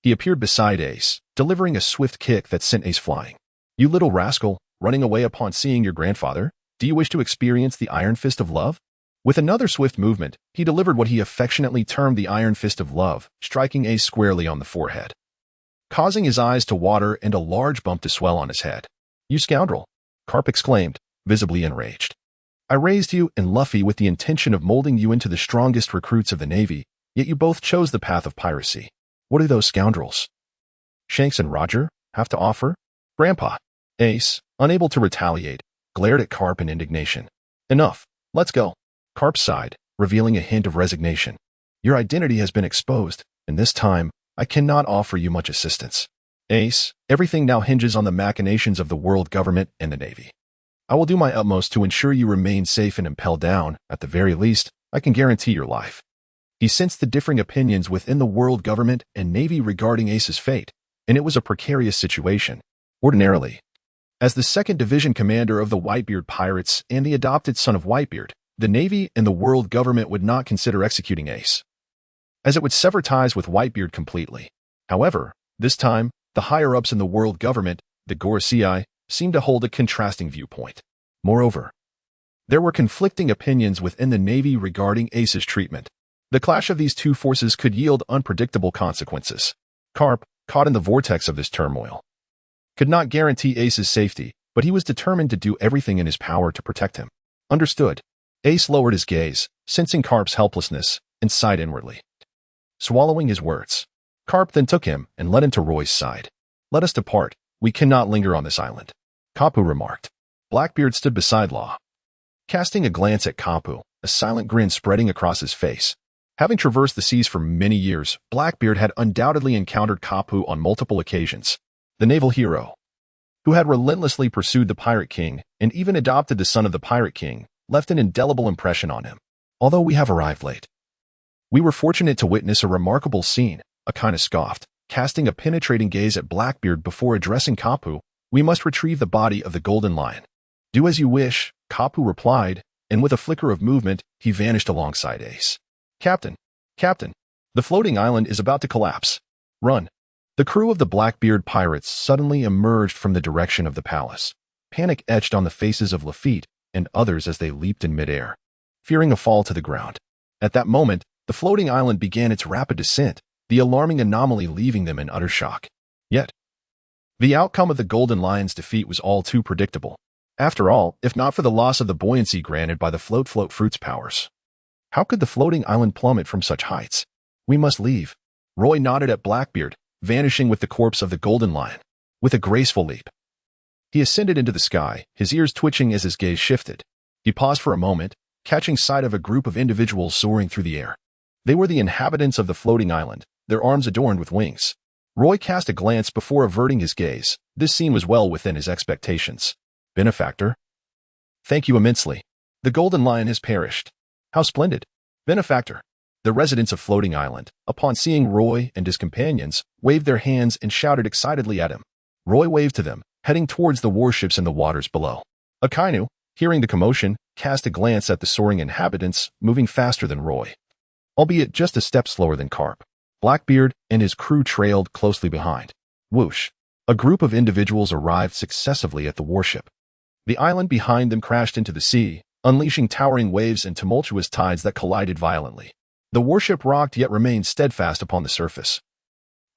he appeared beside Ace, delivering a swift kick that sent Ace flying. You little rascal, running away upon seeing your grandfather? Do you wish to experience the Iron Fist of Love? With another swift movement, he delivered what he affectionately termed the Iron Fist of Love, striking Ace squarely on the forehead, causing his eyes to water and a large bump to swell on his head. You scoundrel! Carp exclaimed, visibly enraged. I raised you and Luffy with the intention of molding you into the strongest recruits of the Navy, yet you both chose the path of piracy. What do those scoundrels, Shanks and Roger, have to offer? Grandpa. Ace, unable to retaliate, glared at Carp in indignation. Enough. Let's go. Carp sighed, revealing a hint of resignation. Your identity has been exposed, and this time, I cannot offer you much assistance. Ace, everything now hinges on the machinations of the world government and the Navy. I will do my utmost to ensure you remain safe and impel down. At the very least, I can guarantee your life. He sensed the differing opinions within the world government and Navy regarding Ace's fate, and it was a precarious situation. Ordinarily, as the 2nd Division commander of the Whitebeard Pirates and the adopted son of Whitebeard, the Navy and the world government would not consider executing Ace, as it would sever ties with Whitebeard completely. However, this time, the higher-ups in the world government, the Gorosei, seemed to hold a contrasting viewpoint. Moreover, There were conflicting opinions within the Navy regarding Ace's treatment. The clash of these two forces could yield unpredictable consequences. Carp, caught in the vortex of this turmoil, could not guarantee Ace's safety, but he was determined to do everything in his power to protect him. Understood. Ace lowered his gaze, sensing Carp's helplessness, and sighed inwardly. Swallowing his words, Carp then took him and led him to Roy's side. Let us depart. We cannot linger on this island, Kapu remarked. Blackbeard stood beside Law, casting a glance at Kapu, a silent grin spreading across his face. Having traversed the seas for many years, Blackbeard had undoubtedly encountered Kapu on multiple occasions. The naval hero, who had relentlessly pursued the Pirate King and even adopted the son of the Pirate King, left an indelible impression on him. Although we have arrived late, we were fortunate to witness a remarkable scene, Akaina scoffed, casting a penetrating gaze at Blackbeard before addressing Kapu. We must retrieve the body of the Golden Lion. Do as you wish, Kapu replied, and with a flicker of movement, he vanished alongside Ace. Captain, the floating island is about to collapse. Run. The crew of the Blackbeard pirates suddenly emerged from the direction of the palace. Panic etched on the faces of Lafitte and others as they leaped in midair, fearing a fall to the ground. At that moment, the floating island began its rapid descent, the alarming anomaly leaving them in utter shock. Yet, the outcome of the Golden Lion's defeat was all too predictable. After all, if not for the loss of the buoyancy granted by the float fruit's powers, how could the floating island plummet from such heights? We must leave. Roy nodded at Blackbeard, vanishing with the corpse of the Golden Lion. With a graceful leap, he ascended into the sky, his ears twitching as his gaze shifted. He paused for a moment, catching sight of a group of individuals soaring through the air. They were the inhabitants of the floating island, their arms adorned with wings. Roy cast a glance before averting his gaze. This scene was well within his expectations. Benefactor? Thank you immensely. The Golden Lion has perished. How splendid. Benefactor. The residents of Floating Island, upon seeing Roy and his companions, waved their hands and shouted excitedly at him. Roy waved to them, heading towards the warships in the waters below. Akainu, hearing the commotion, cast a glance at the soaring inhabitants, moving faster than Roy, albeit just a step slower than Carp. Blackbeard and his crew trailed closely behind. Whoosh! A group of individuals arrived successively at the warship. The island behind them crashed into the sea, unleashing towering waves and tumultuous tides that collided violently. The warship rocked yet remained steadfast upon the surface,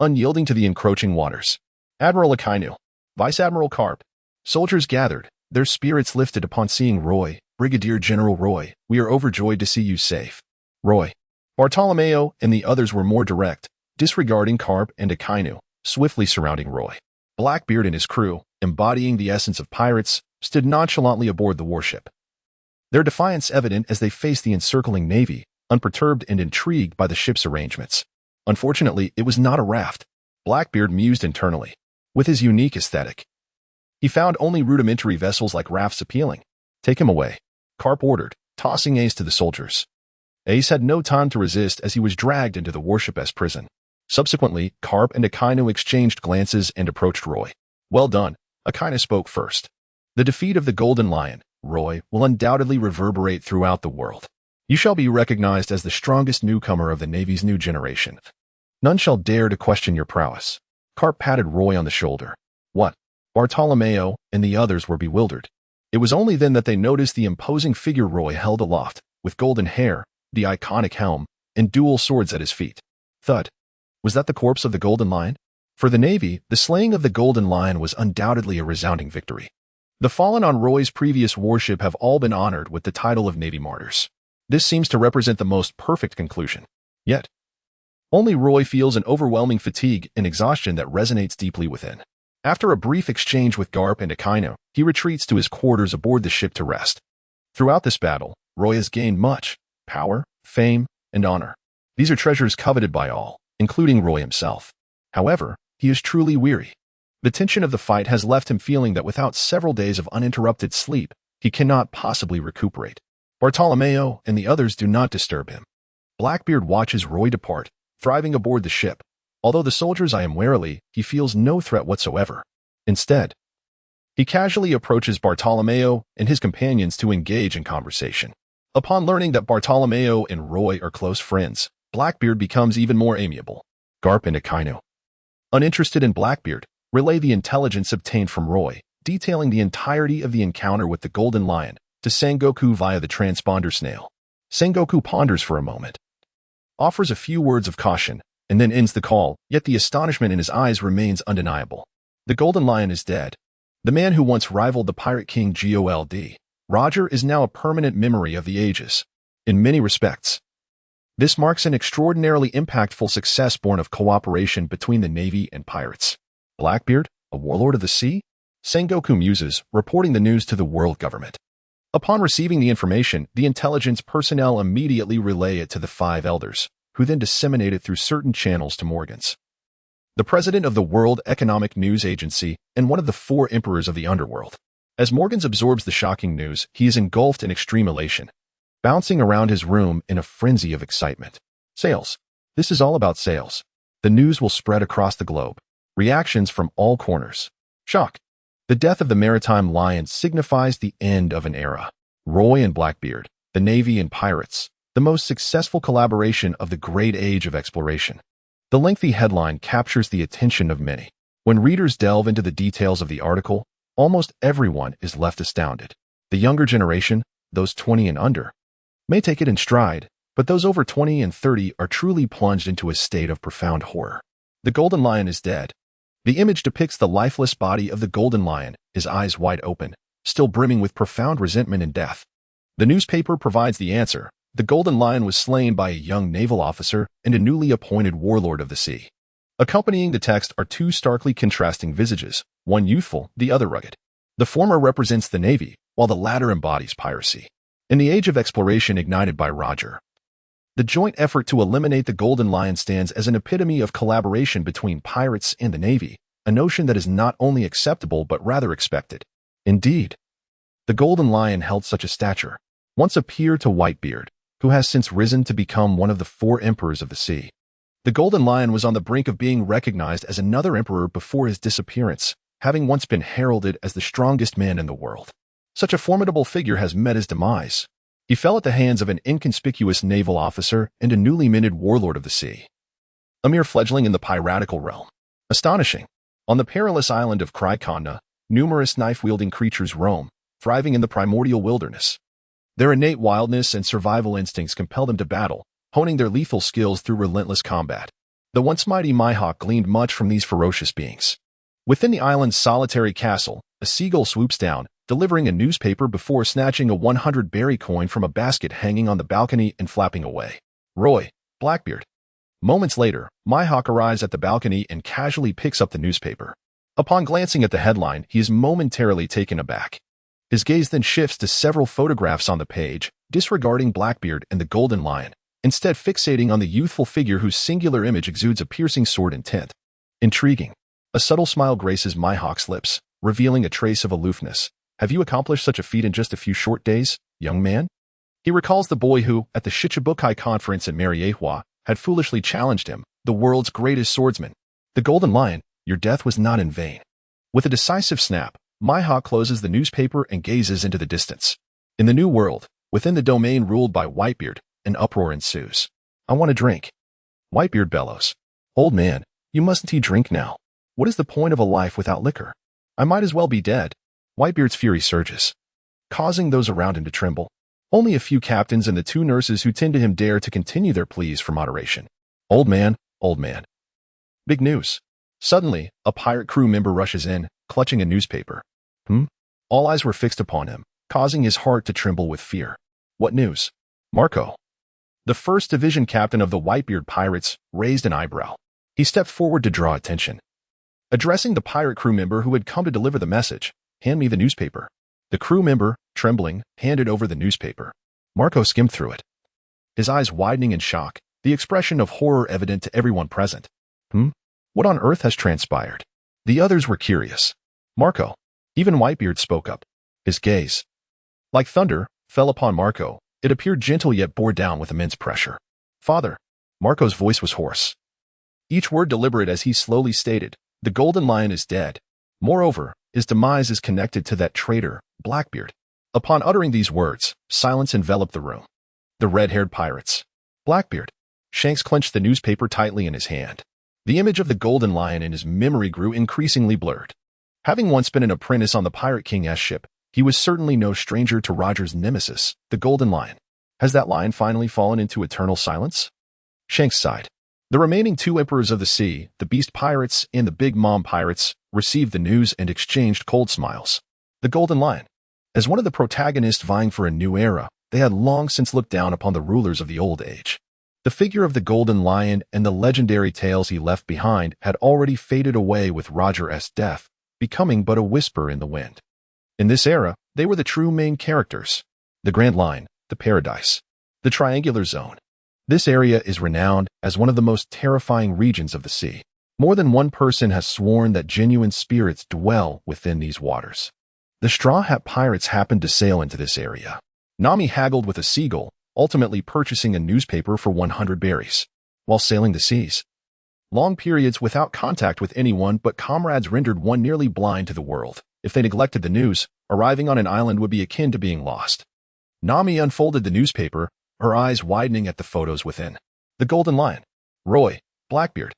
unyielding to the encroaching waters. Admiral Akainu, Vice Admiral Carp. Soldiers gathered, their spirits lifted upon seeing Roy. Brigadier General Roy, we are overjoyed to see you safe. Roy. Bartolomeo and the others were more direct, disregarding Carp and Akainu, swiftly surrounding Roy. Blackbeard and his crew, embodying the essence of pirates, stood nonchalantly aboard the warship, their defiance evident as they faced the encircling navy, unperturbed and intrigued by the ship's arrangements. Unfortunately, it was not a raft. Blackbeard mused internally. With his unique aesthetic, he found only rudimentary vessels like rafts appealing. Take him away, Carp ordered, tossing Ace to the soldiers. Ace had no time to resist as he was dragged into the warship as prison. Subsequently, Carp and Akainu exchanged glances and approached Roy. Well done, Akainu spoke first. The defeat of the Golden Lion, Roy, will undoubtedly reverberate throughout the world. You shall be recognized as the strongest newcomer of the Navy's new generation. None shall dare to question your prowess. Carp patted Roy on the shoulder. What? Bartolomeo and the others were bewildered. It was only then that they noticed the imposing figure Roy held aloft, with golden hair, the iconic helm, and dual swords at his feet. Thud. Was that the corpse of the Golden Lion? For the Navy, the slaying of the Golden Lion was undoubtedly a resounding victory. The fallen on Roy's previous warship have all been honored with the title of Navy Martyrs. This seems to represent the most perfect conclusion. Yet, only Roy feels an overwhelming fatigue and exhaustion that resonates deeply within. After a brief exchange with Garp and Akainu, he retreats to his quarters aboard the ship to rest. Throughout this battle, Roy has gained much power, fame, and honor. These are treasures coveted by all, including Roy himself. However, he is truly weary. The tension of the fight has left him feeling that without several days of uninterrupted sleep, he cannot possibly recuperate. Bartolomeo and the others do not disturb him. Blackbeard watches Roy depart, thriving aboard the ship. Although the soldiers eye him warily, he feels no threat whatsoever. Instead, he casually approaches Bartolomeo and his companions to engage in conversation. Upon learning that Bartolomeo and Roy are close friends, Blackbeard becomes even more amiable. Garp and Akainu, uninterested in Blackbeard, relay the intelligence obtained from Roy, detailing the entirety of the encounter with the Golden Lion, to Sengoku via the transponder snail. Sengoku ponders for a moment, offers a few words of caution, and then ends the call, yet the astonishment in his eyes remains undeniable. The Golden Lion is dead. The man who once rivaled the Pirate King Gold, Roger, is now a permanent memory of the ages. In many respects, this marks an extraordinarily impactful success born of cooperation between the Navy and pirates. Blackbeard, a warlord of the sea? Sengoku muses, reporting the news to the world government. Upon receiving the information, the intelligence personnel immediately relay it to the five elders, who then disseminate it through certain channels to Morgans, the president of the World Economic News Agency and one of the four emperors of the underworld. As Morgans absorbs the shocking news, he is engulfed in extreme elation, bouncing around his room in a frenzy of excitement. Sales. This is all about sales. The news will spread across the globe. Reactions from all corners. Shock. The death of the maritime lion signifies the end of an era. Roy and Blackbeard, the Navy and pirates, the most successful collaboration of the great age of exploration. The lengthy headline captures the attention of many. When readers delve into the details of the article, almost everyone is left astounded. The younger generation, those 20 and under, may take it in stride, but those over 20 and 30 are truly plunged into a state of profound horror. The Golden Lion is dead. The image depicts the lifeless body of the Golden Lion, his eyes wide open, still brimming with profound resentment and death. The newspaper provides the answer. The Golden Lion was slain by a young naval officer and a newly appointed warlord of the sea. Accompanying the text are two starkly contrasting visages, one youthful, the other rugged. The former represents the Navy, while the latter embodies piracy. In the age of exploration ignited by Roger, the joint effort to eliminate the Golden Lion stands as an epitome of collaboration between pirates and the Navy, a notion that is not only acceptable but rather expected. Indeed, the Golden Lion held such a stature, once a peer to Whitebeard, who has since risen to become one of the four emperors of the sea. The Golden Lion was on the brink of being recognized as another emperor before his disappearance, having once been heralded as the strongest man in the world. Such a formidable figure has met his demise. He fell at the hands of an inconspicuous naval officer and a newly minted warlord of the sea. A mere fledgling in the piratical realm. Astonishing. On the perilous island of Krykonna, numerous knife-wielding creatures roam, thriving in the primordial wilderness. Their innate wildness and survival instincts compel them to battle, honing their lethal skills through relentless combat. The once mighty Mihawk gleaned much from these ferocious beings. Within the island's solitary castle, a seagull swoops down, delivering a newspaper before snatching a 100 berry coin from a basket hanging on the balcony and flapping away. Roy, Blackbeard. Moments later, Mihawk arrives at the balcony and casually picks up the newspaper. Upon glancing at the headline, he is momentarily taken aback. His gaze then shifts to several photographs on the page, disregarding Blackbeard and the Golden Lion, instead fixating on the youthful figure whose singular image exudes a piercing sword intent. Intriguing. A subtle smile graces Mihawk's lips, revealing a trace of aloofness. Have you accomplished such a feat in just a few short days, young man? He recalls the boy who, at the Shichibukai conference at Mariehua, had foolishly challenged him, the world's greatest swordsman. The Golden Lion, your death was not in vain. With a decisive snap, Mihawk closes the newspaper and gazes into the distance. In the new world, within the domain ruled by Whitebeard, an uproar ensues. I want a drink. Whitebeard bellows. Old man, you mustn't drink now. What is the point of a life without liquor? I might as well be dead. Whitebeard's fury surges, causing those around him to tremble. Only a few captains and the two nurses who tend to him dare to continue their pleas for moderation. Old man, old man. Big news. Suddenly, a pirate crew member rushes in, clutching a newspaper. All eyes were fixed upon him, causing his heart to tremble with fear. What news? Marco, the 1st Division captain of the Whitebeard pirates, raised an eyebrow. He stepped forward to draw attention. Addressing the pirate crew member who had come to deliver the message, hand me the newspaper. The crew member, trembling, handed over the newspaper. Marco skimmed through it, his eyes widening in shock, the expression of horror evident to everyone present. What on earth has transpired? The others were curious. Marco. Even Whitebeard spoke up. His gaze, like thunder, fell upon Marco. It appeared gentle yet bore down with immense pressure. Father. Marco's voice was hoarse, each word deliberate as he slowly stated, the Golden Lion is dead. Moreover, his demise is connected to that traitor, Blackbeard. Upon uttering these words, silence enveloped the room. The red-haired pirates. Blackbeard. Shanks clenched the newspaper tightly in his hand. The image of the Golden Lion in his memory grew increasingly blurred. Having once been an apprentice on the Pirate King's ship, He was certainly no stranger to Roger's nemesis, the Golden Lion. Has that lion finally fallen into eternal silence? Shanks sighed. The remaining two emperors of the sea, the Beast Pirates and the Big Mom Pirates, received the news and exchanged cold smiles. The Golden Lion. As one of the protagonists vying for a new era, they had long since looked down upon the rulers of the old age. The figure of the Golden Lion and the legendary tales he left behind had already faded away with Roger's death, becoming but a whisper in the wind. In this era, they were the true main characters. The Grand Line, the Paradise, the Triangular Zone. This area is renowned as one of the most terrifying regions of the sea. More than one person has sworn that genuine spirits dwell within these waters. The Straw Hat Pirates happened to sail into this area. Nami haggled with a seagull, ultimately purchasing a newspaper for 100 berries. While sailing the seas, long periods without contact with anyone but comrades rendered one nearly blind to the world. If they neglected the news, arriving on an island would be akin to being lost. Nami unfolded the newspaper, her eyes widening at the photos within. The Golden Lion. Roy, Blackbeard.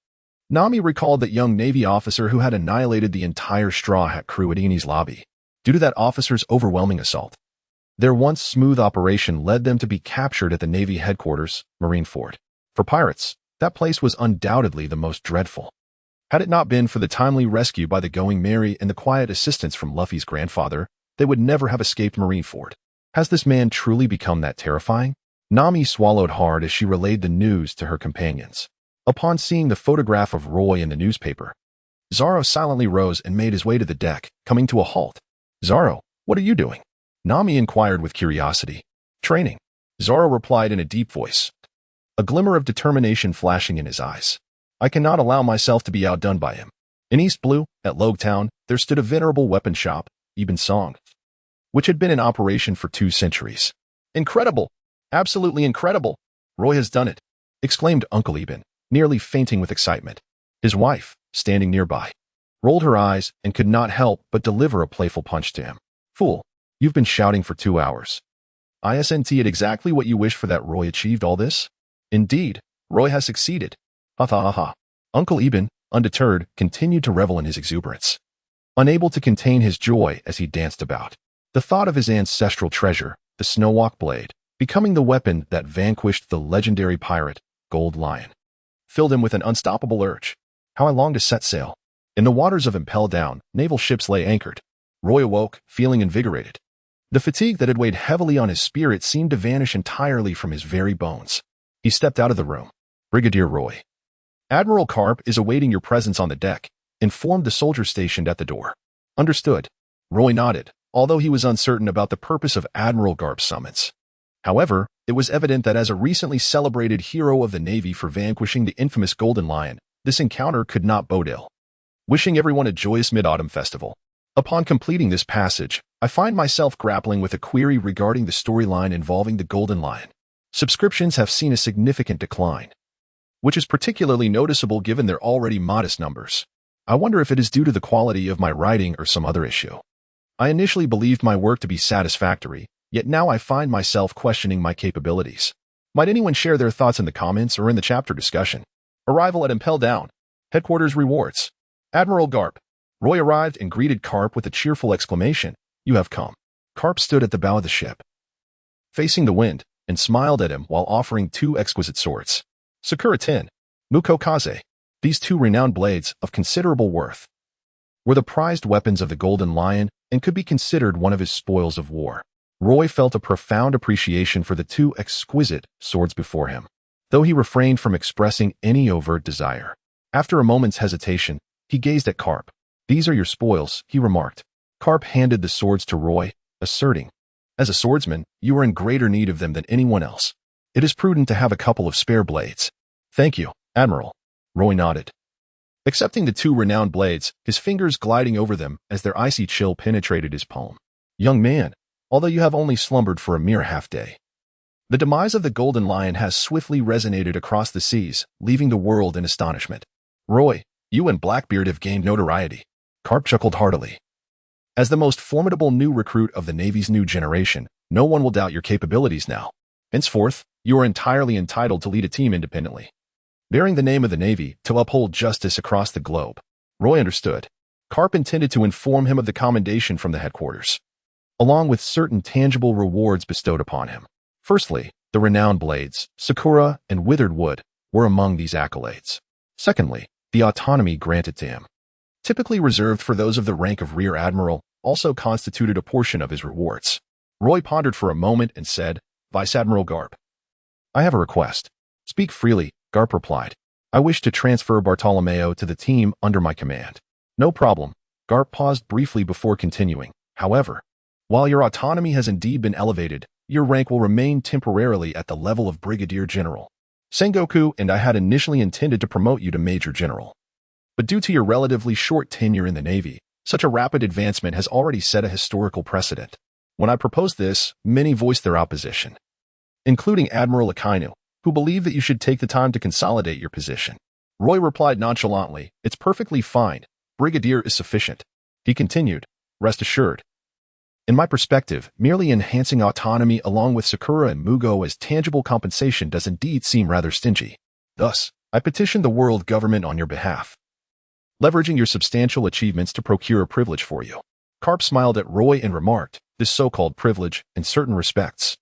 Nami recalled that young Navy officer who had annihilated the entire Straw Hat crew at Eni's lobby. Due to that officer's overwhelming assault, their once smooth operation led them to be captured at the Navy headquarters, Marineford. For pirates, that place was undoubtedly the most dreadful. Had it not been for the timely rescue by the Going Merry and the quiet assistance from Luffy's grandfather, they would never have escaped Marineford. Has this man truly become that terrifying? Nami swallowed hard as she relayed the news to her companions. Upon seeing the photograph of Roy in the newspaper, Zoro silently rose and made his way to the deck, coming to a halt. Zoro, what are you doing? Nami inquired with curiosity. Training. Zoro replied in a deep voice, a glimmer of determination flashing in his eyes. I cannot allow myself to be outdone by him. In East Blue, at Rog Town, there stood a venerable weapon shop, Ibn Song, which had been in operation for 2 centuries. Incredible! Absolutely incredible! Roy has done it, exclaimed Uncle Ibn, nearly fainting with excitement. His wife, standing nearby, rolled her eyes and could not help but deliver a playful punch to him. Fool, you've been shouting for 2 hours. Isn't it exactly what you wished for that Roy achieved all this? Indeed, Roy has succeeded. Ha ha ha ha. Uncle Ibn, undeterred, continued to revel in his exuberance, unable to contain his joy as he danced about. The thought of his ancestral treasure, the Snowwalk blade, becoming the weapon that vanquished the legendary pirate, Gold Lion, filled him with an unstoppable urge. How I longed to set sail. In the waters of Impel Down, naval ships lay anchored. Roy awoke, feeling invigorated. The fatigue that had weighed heavily on his spirit seemed to vanish entirely from his very bones. He stepped out of the room. Brigadier Roy, Admiral Carp is awaiting your presence on the deck, informed the soldier stationed at the door. Understood. Roy nodded, although he was uncertain about the purpose of Admiral Garp's summons. However, it was evident that as a recently celebrated hero of the Navy for vanquishing the infamous Golden Lion, this encounter could not bode ill. Wishing everyone a joyous Mid-Autumn festival. Upon completing this passage, I find myself grappling with a query regarding the storyline involving the Golden Lion. Subscriptions have seen a significant decline, which is particularly noticeable given their already modest numbers. I wonder if it is due to the quality of my writing or some other issue. I initially believed my work to be satisfactory, yet now I find myself questioning my capabilities. Might anyone share their thoughts in the comments or in the chapter discussion? Arrival at Impel Down. Headquarters rewards. Admiral Garp. Roy arrived and greeted Carp with a cheerful exclamation. You have come. Carp stood at the bow of the ship, facing the wind, and smiled at him while offering 2 exquisite swords. Sakura Tin, Muko Kaze. These 2 renowned blades, of considerable worth, were the prized weapons of the Golden Lion and could be considered one of his spoils of war. Roy felt a profound appreciation for the 2 exquisite swords before him, though he refrained from expressing any overt desire. After a moment's hesitation, he gazed at Carp. These are your spoils, he remarked. Carp handed the swords to Roy, asserting, as a swordsman, you are in greater need of them than anyone else. It is prudent to have a couple of spare blades. Thank you, Admiral. Roy nodded, accepting the 2 renowned blades, his fingers gliding over them as their icy chill penetrated his palm. Young man, although you have only slumbered for a mere half-day, the demise of the Golden Lion has swiftly resonated across the seas, leaving the world in astonishment. Roy, you and Blackbeard have gained notoriety. Carp chuckled heartily. As the most formidable new recruit of the Navy's new generation, no one will doubt your capabilities now. Henceforth, you are entirely entitled to lead a team independently, bearing the name of the Navy to uphold justice across the globe. Roy understood. Carp intended to inform him of the commendation from the headquarters. along with certain tangible rewards bestowed upon him. Firstly, the renowned blades, Sakura and Withered Wood, were among these accolades. Secondly, the autonomy granted to him, typically reserved for those of the rank of Rear Admiral, also constituted a portion of his rewards. Roy pondered for a moment and said, "Vice Admiral Garp, I have a request." "Speak freely," Garp replied. "I wish to transfer Bartolomeo to the team under my command." "No problem." Garp paused briefly before continuing. "However, while your autonomy has indeed been elevated, your rank will remain temporarily at the level of Brigadier General. Sengoku and I had initially intended to promote you to Major General. But due to your relatively short tenure in the Navy, such a rapid advancement has already set a historical precedent. When I proposed this, many voiced their opposition, including Admiral Akainu, who believed that you should take the time to consolidate your position." Roy replied nonchalantly, "It's perfectly fine. Brigadier is sufficient." He continued, "Rest assured. In my perspective, merely enhancing autonomy along with Sakura and Mugo as tangible compensation does indeed seem rather stingy. Thus, I petitioned the world government on your behalf, leveraging your substantial achievements to procure a privilege for you." Garp smiled at Roy and remarked, "This so-called privilege, in certain respects,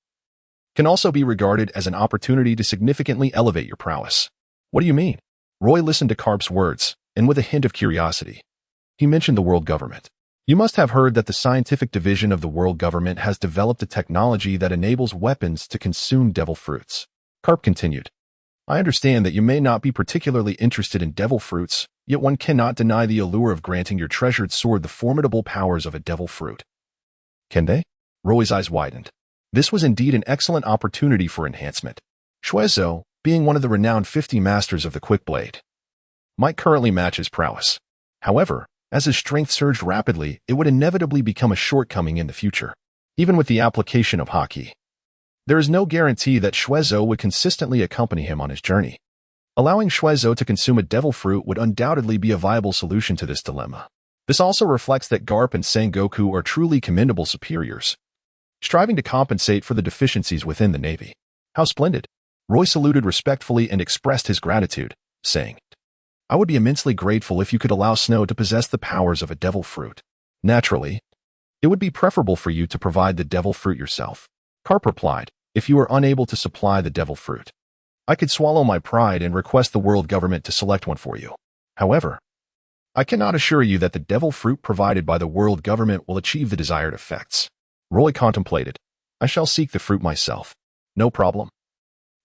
can also be regarded as an opportunity to significantly elevate your prowess." "What do you mean?" Roy listened to Garp's words, and with a hint of curiosity, he mentioned the world government. "You must have heard that the scientific division of the world government has developed a technology that enables weapons to consume devil fruits." Garp continued, "I understand that you may not be particularly interested in devil fruits, yet one cannot deny the allure of granting your treasured sword the formidable powers of a devil fruit." "Can they?" Roy's eyes widened. This was indeed an excellent opportunity for enhancement. Shuezo, being one of the renowned 50 masters of the quick blade, might currently match his prowess. However, as his strength surged rapidly, it would inevitably become a shortcoming in the future. Even with the application of haki, there is no guarantee that Shuezo would consistently accompany him on his journey. Allowing Shuezo to consume a devil fruit would undoubtedly be a viable solution to this dilemma. This also reflects that Garp and Sengoku are truly commendable superiors, striving to compensate for the deficiencies within the Navy. "How splendid!" Roy saluted respectfully and expressed his gratitude, saying, "I would be immensely grateful if you could allow Snow to possess the powers of a devil fruit. Naturally, it would be preferable for you to provide the devil fruit yourself." Garp replied, "If you are unable to supply the devil fruit, I could swallow my pride and request the world government to select one for you. However, I cannot assure you that the devil fruit provided by the world government will achieve the desired effects." Roy contemplated. "I shall seek the fruit myself." "No problem.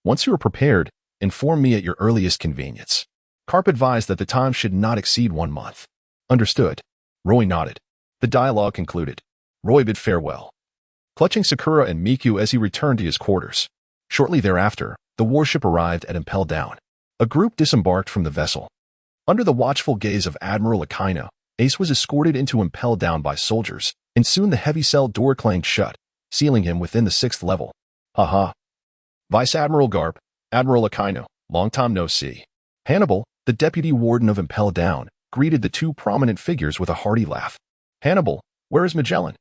Once you are prepared, inform me at your earliest convenience." Garp advised that the time should not exceed 1 month. "Understood." Roy nodded. The dialogue concluded. Roy bid farewell, clutching Sakura and Miku as he returned to his quarters. Shortly thereafter, the warship arrived at Impel Down. A group disembarked from the vessel. Under the watchful gaze of Admiral Akainu, Ace was escorted into Impel Down by soldiers, and soon the heavy cell door clanged shut, sealing him within the 6th level. "Haha. Vice Admiral Garp, Admiral Akainu, long time no see." Hannibal, the deputy warden of Impel Down, greeted the two prominent figures with a hearty laugh. "Hannibal, where is Magellan?"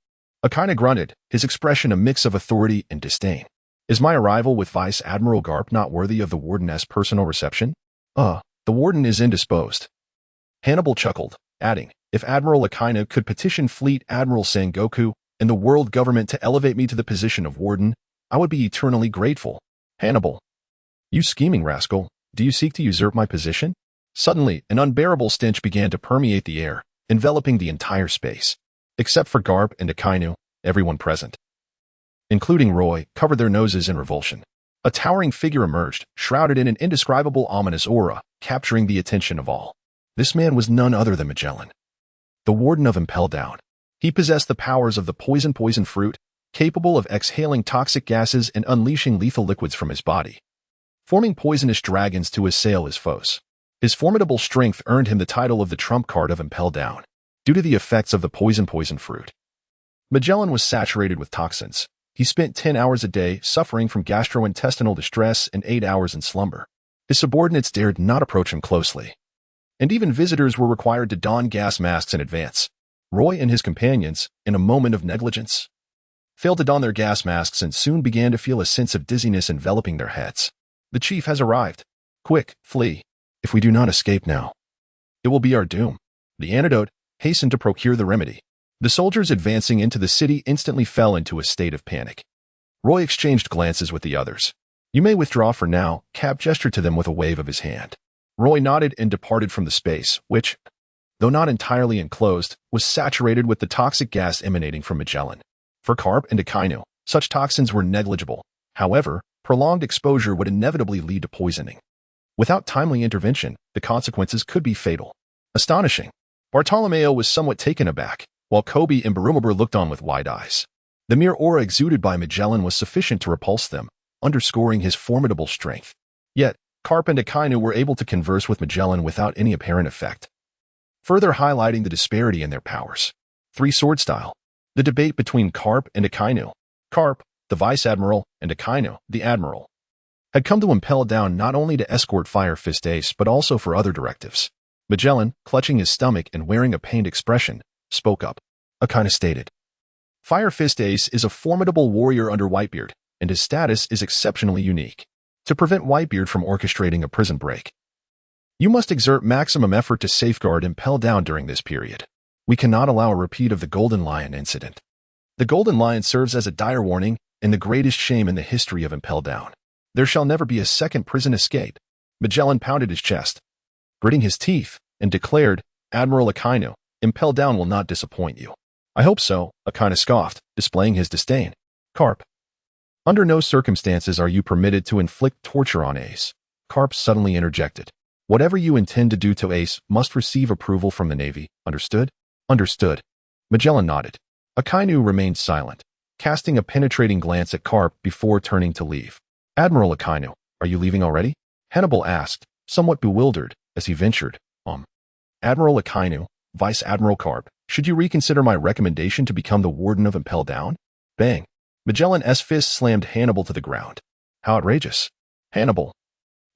Akainu grunted, his expression a mix of authority and disdain. "Is my arrival with Vice Admiral Garp not worthy of the warden's personal reception?" The warden is indisposed." Hannibal chuckled, adding, "If Admiral Akainu could petition Fleet Admiral Sengoku and the world government to elevate me to the position of warden, I would be eternally grateful." "Hannibal, you scheming rascal, do you seek to usurp my position?" Suddenly, an unbearable stench began to permeate the air, enveloping the entire space. Except for Garp and Akainu, everyone present, including Roy, covered their noses in revulsion. A towering figure emerged, shrouded in an indescribable ominous aura, capturing the attention of all. This man was none other than Magellan, the warden of Impel Down. He possessed the powers of the poison fruit, capable of exhaling toxic gases and unleashing lethal liquids from his body, forming poisonous dragons to assail his foes. His formidable strength earned him the title of the trump card of Impel Down, due to the effects of the poison fruit. Magellan was saturated with toxins. He spent 10 hours a day suffering from gastrointestinal distress and 8 hours in slumber. His subordinates dared not approach him closely, and even visitors were required to don gas masks in advance. Roy and his companions, in a moment of negligence, failed to don their gas masks and soon began to feel a sense of dizziness enveloping their heads. "The chief has arrived. Quick, flee. If we do not escape now, it will be our doom." The antidote: hasten to procure the remedy. The soldiers advancing into the city instantly fell into a state of panic. Roy exchanged glances with the others. "You may withdraw for now," Cap gestured to them with a wave of his hand. Roy nodded and departed from the space, which, though not entirely enclosed, was saturated with the toxic gas emanating from Magellan. For Carp and Akainu, such toxins were negligible. However, prolonged exposure would inevitably lead to poisoning. Without timely intervention, the consequences could be fatal. Astonishing. Bartolomeo was somewhat taken aback, while Kobe and Barumabur looked on with wide eyes. The mere aura exuded by Magellan was sufficient to repulse them, underscoring his formidable strength. Yet, Carp and Akainu were able to converse with Magellan without any apparent effect, further highlighting the disparity in their powers. Three-sword style. The debate between Carp and Akainu. Carp, the Vice Admiral, and Akainu, the Admiral, had come to impel down not only to escort Fire Fist Ace but also for other directives. Magellan, clutching his stomach and wearing a pained expression, spoke up. Akainu stated, "Fire Fist Ace is a formidable warrior under Whitebeard, and his status is exceptionally unique. To prevent Whitebeard from orchestrating a prison break, you must exert maximum effort to safeguard Impel Down during this period. We cannot allow a repeat of the Golden Lion incident. The Golden Lion serves as a dire warning and the greatest shame in the history of Impel Down. There shall never be a second prison escape." Magellan pounded his chest, gritting his teeth, and declared, "Admiral Akainu, Impel Down will not disappoint you." "I hope so," Akainu scoffed, displaying his disdain. Carp. "Under no circumstances are you permitted to inflict torture on Ace." Carp suddenly interjected. "Whatever you intend to do to Ace must receive approval from the Navy. Understood?" "Understood." Magellan nodded. Akainu remained silent, casting a penetrating glance at Carp before turning to leave. "Admiral Akainu, are you leaving already?" Hannibal asked, somewhat bewildered, as he ventured, Admiral Akainu, Vice Admiral Carp, should you reconsider my recommendation to become the Warden of Impel Down?" Bang. Magellan's fist slammed Hannibal to the ground. "How outrageous. Hannibal,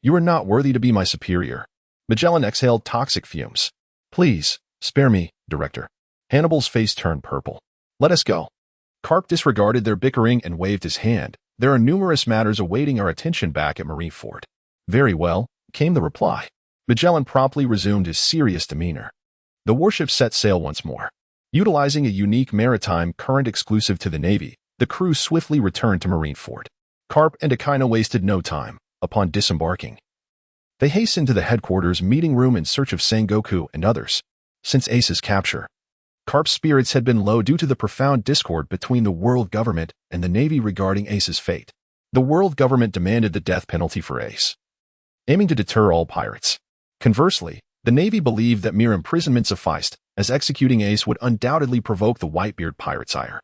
you are not worthy to be my superior." Magellan exhaled toxic fumes. "Please, spare me, Director." Hannibal's face turned purple. "Let us go." Carp disregarded their bickering and waved his hand. "There are numerous matters awaiting our attention back at Marineford." "Very well," came the reply. Magellan promptly resumed his serious demeanor. The warship set sail once more. Utilizing a unique maritime current exclusive to the Navy, the crew swiftly returned to Marineford. Carp and Akainu wasted no time. Upon disembarking, they hastened to the headquarters meeting room in search of Sengoku and others. Since Ace's capture, Carp's spirits had been low due to the profound discord between the world government and the Navy regarding Ace's fate. The world government demanded the death penalty for Ace, aiming to deter all pirates. Conversely, the Navy believed that mere imprisonment sufficed, as executing Ace would undoubtedly provoke the Whitebeard pirates' ire.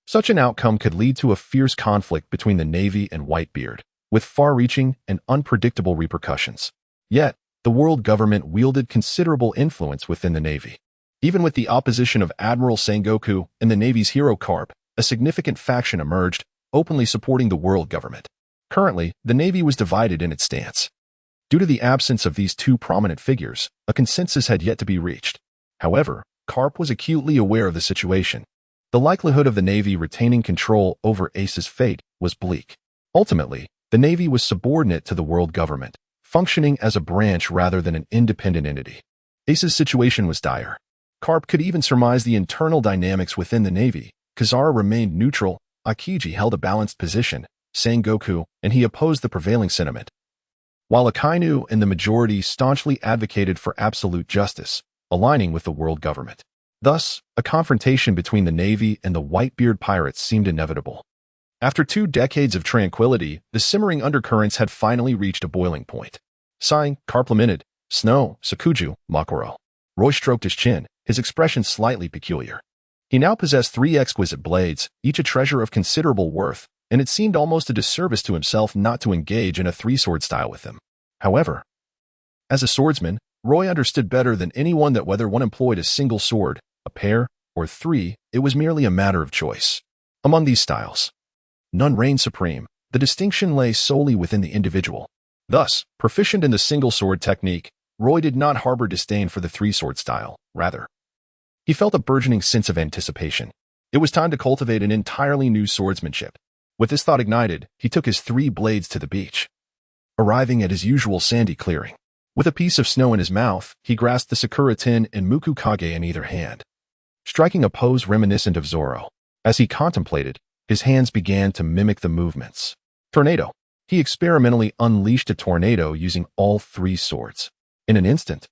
Such an outcome could lead to a fierce conflict between the Navy and Whitebeard, with far-reaching and unpredictable repercussions. Yet, the world government wielded considerable influence within the Navy. Even with the opposition of Admiral Sengoku and the Navy's hero Carp, a significant faction emerged, openly supporting the world government. Currently, the Navy was divided in its stance. Due to the absence of these two prominent figures, a consensus had yet to be reached. However, Carp was acutely aware of the situation. The likelihood of the Navy retaining control over Ace's fate was bleak. Ultimately, the Navy was subordinate to the world government, functioning as a branch rather than an independent entity. Ace's situation was dire. Carp could even surmise the internal dynamics within the Navy. Kazara remained neutral, Akiji held a balanced position, Sengoku, and he opposed the prevailing sentiment, while Akainu and the majority staunchly advocated for absolute justice, aligning with the world government. Thus, a confrontation between the Navy and the Whitebeard pirates seemed inevitable. After 2 decades of tranquility, the simmering undercurrents had finally reached a boiling point. Sighing, Carp lamented, "Snow, Sakuju, Makoro." Roy stroked his chin, his expression slightly peculiar. He now possessed 3 exquisite blades, each a treasure of considerable worth, and it seemed almost a disservice to himself not to engage in a 3-sword style with them. However, as a swordsman, Roy understood better than anyone that whether one employed a single sword, a pair, or 3, it was merely a matter of choice. Among these styles, none reigned supreme. The distinction lay solely within the individual. Thus, proficient in the single sword technique, Roy did not harbor disdain for the 3-sword style. Rather, he felt a burgeoning sense of anticipation. It was time to cultivate an entirely new swordsmanship. With this thought ignited, he took his 3 blades to the beach. Arriving at his usual sandy clearing, with a piece of snow in his mouth, he grasped the Sakura tin and Mukukage in either hand. striking a pose reminiscent of Zorro. As he contemplated, his hands began to mimic the movements. Tornado. He experimentally unleashed a tornado using all three swords. In an instant,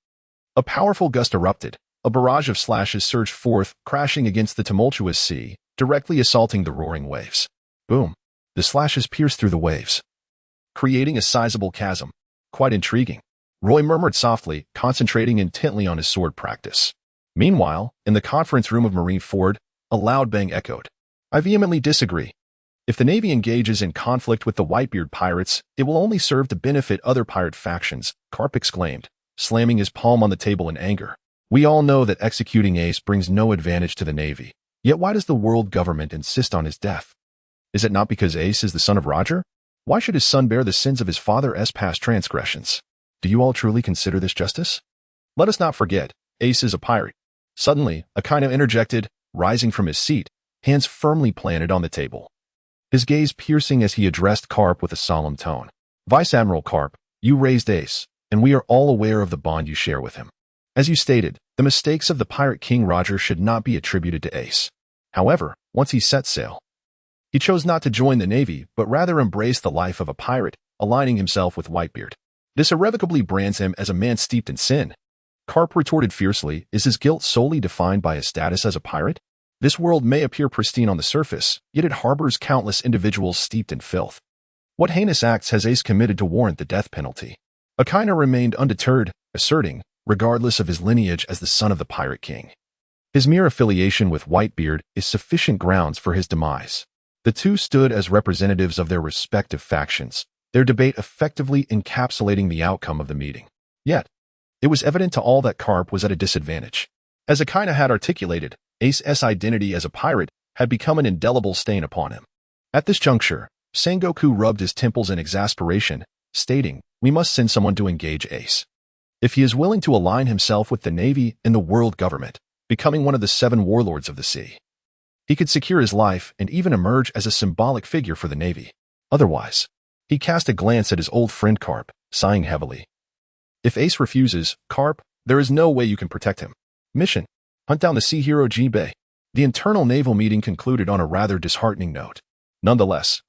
a powerful gust erupted. A barrage of slashes surged forth, crashing against the tumultuous sea, directly assaulting the roaring waves. Boom. The slashes pierced through the waves, creating a sizable chasm. Quite intriguing, Roy murmured softly, concentrating intently on his sword practice. Meanwhile, in the conference room of Marineford, a loud bang echoed. I vehemently disagree. If the Navy engages in conflict with the Whitebeard pirates, it will only serve to benefit other pirate factions, Carp exclaimed, slamming his palm on the table in anger. We all know that executing Ace brings no advantage to the Navy. Yet why does the world government insist on his death? Is it not because Ace is the son of Roger? Why should his son bear the sins of his father's past transgressions? Do you all truly consider this justice? Let us not forget, Ace is a pirate. Suddenly, Akainu interjected, rising from his seat, hands firmly planted on the table. His gaze piercing as he addressed Carp with a solemn tone. Vice Admiral Carp, you raised Ace, and we are all aware of the bond you share with him. As you stated, the mistakes of the pirate king Roger should not be attributed to Ace. However, once he set sail, he chose not to join the Navy, but rather embrace the life of a pirate, aligning himself with Whitebeard. This irrevocably brands him as a man steeped in sin. Carp retorted fiercely, is his guilt solely defined by his status as a pirate? This world may appear pristine on the surface, yet it harbors countless individuals steeped in filth. What heinous acts has Ace committed to warrant the death penalty? Akainu remained undeterred, asserting, regardless of his lineage as the son of the Pirate King, his mere affiliation with Whitebeard is sufficient grounds for his demise. The two stood as representatives of their respective factions, their debate effectively encapsulating the outcome of the meeting. Yet, it was evident to all that Carp was at a disadvantage. As Akainu had articulated, Ace's identity as a pirate had become an indelible stain upon him. At this juncture, Sengoku rubbed his temples in exasperation, stating, we must send someone to engage Ace. If he is willing to align himself with the Navy and the world government, becoming one of the 7 warlords of the sea, he could secure his life and even emerge as a symbolic figure for the Navy. Otherwise, he cast a glance at his old friend Carp, sighing heavily. If Ace refuses, Carp, there is no way you can protect him. Mission: hunt down the sea hero Jinbei. The internal naval meeting concluded on a rather disheartening note. Nonetheless,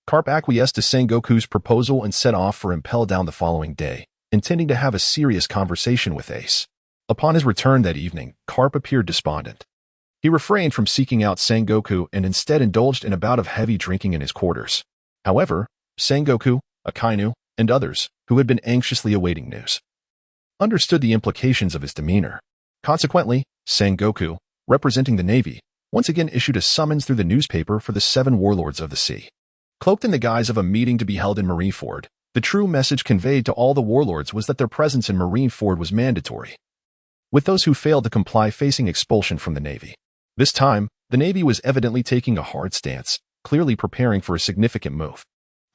Carp acquiesced to Sengoku's proposal and set off for Impel Down the following day, intending to have a serious conversation with Ace. Upon his return that evening, Carp appeared despondent. He refrained from seeking out Sengoku and instead indulged in a bout of heavy drinking in his quarters. However, Sengoku, Akainu, and others, who had been anxiously awaiting news, understood the implications of his demeanor. Consequently, Sengoku, representing the Navy, once again issued a summons through the newspaper for the 7 warlords of the sea. Cloaked in the guise of a meeting to be held in Marineford, the true message conveyed to all the warlords was that their presence in Marineford was mandatory, with those who failed to comply facing expulsion from the Navy. This time, the Navy was evidently taking a hard stance, clearly preparing for a significant move.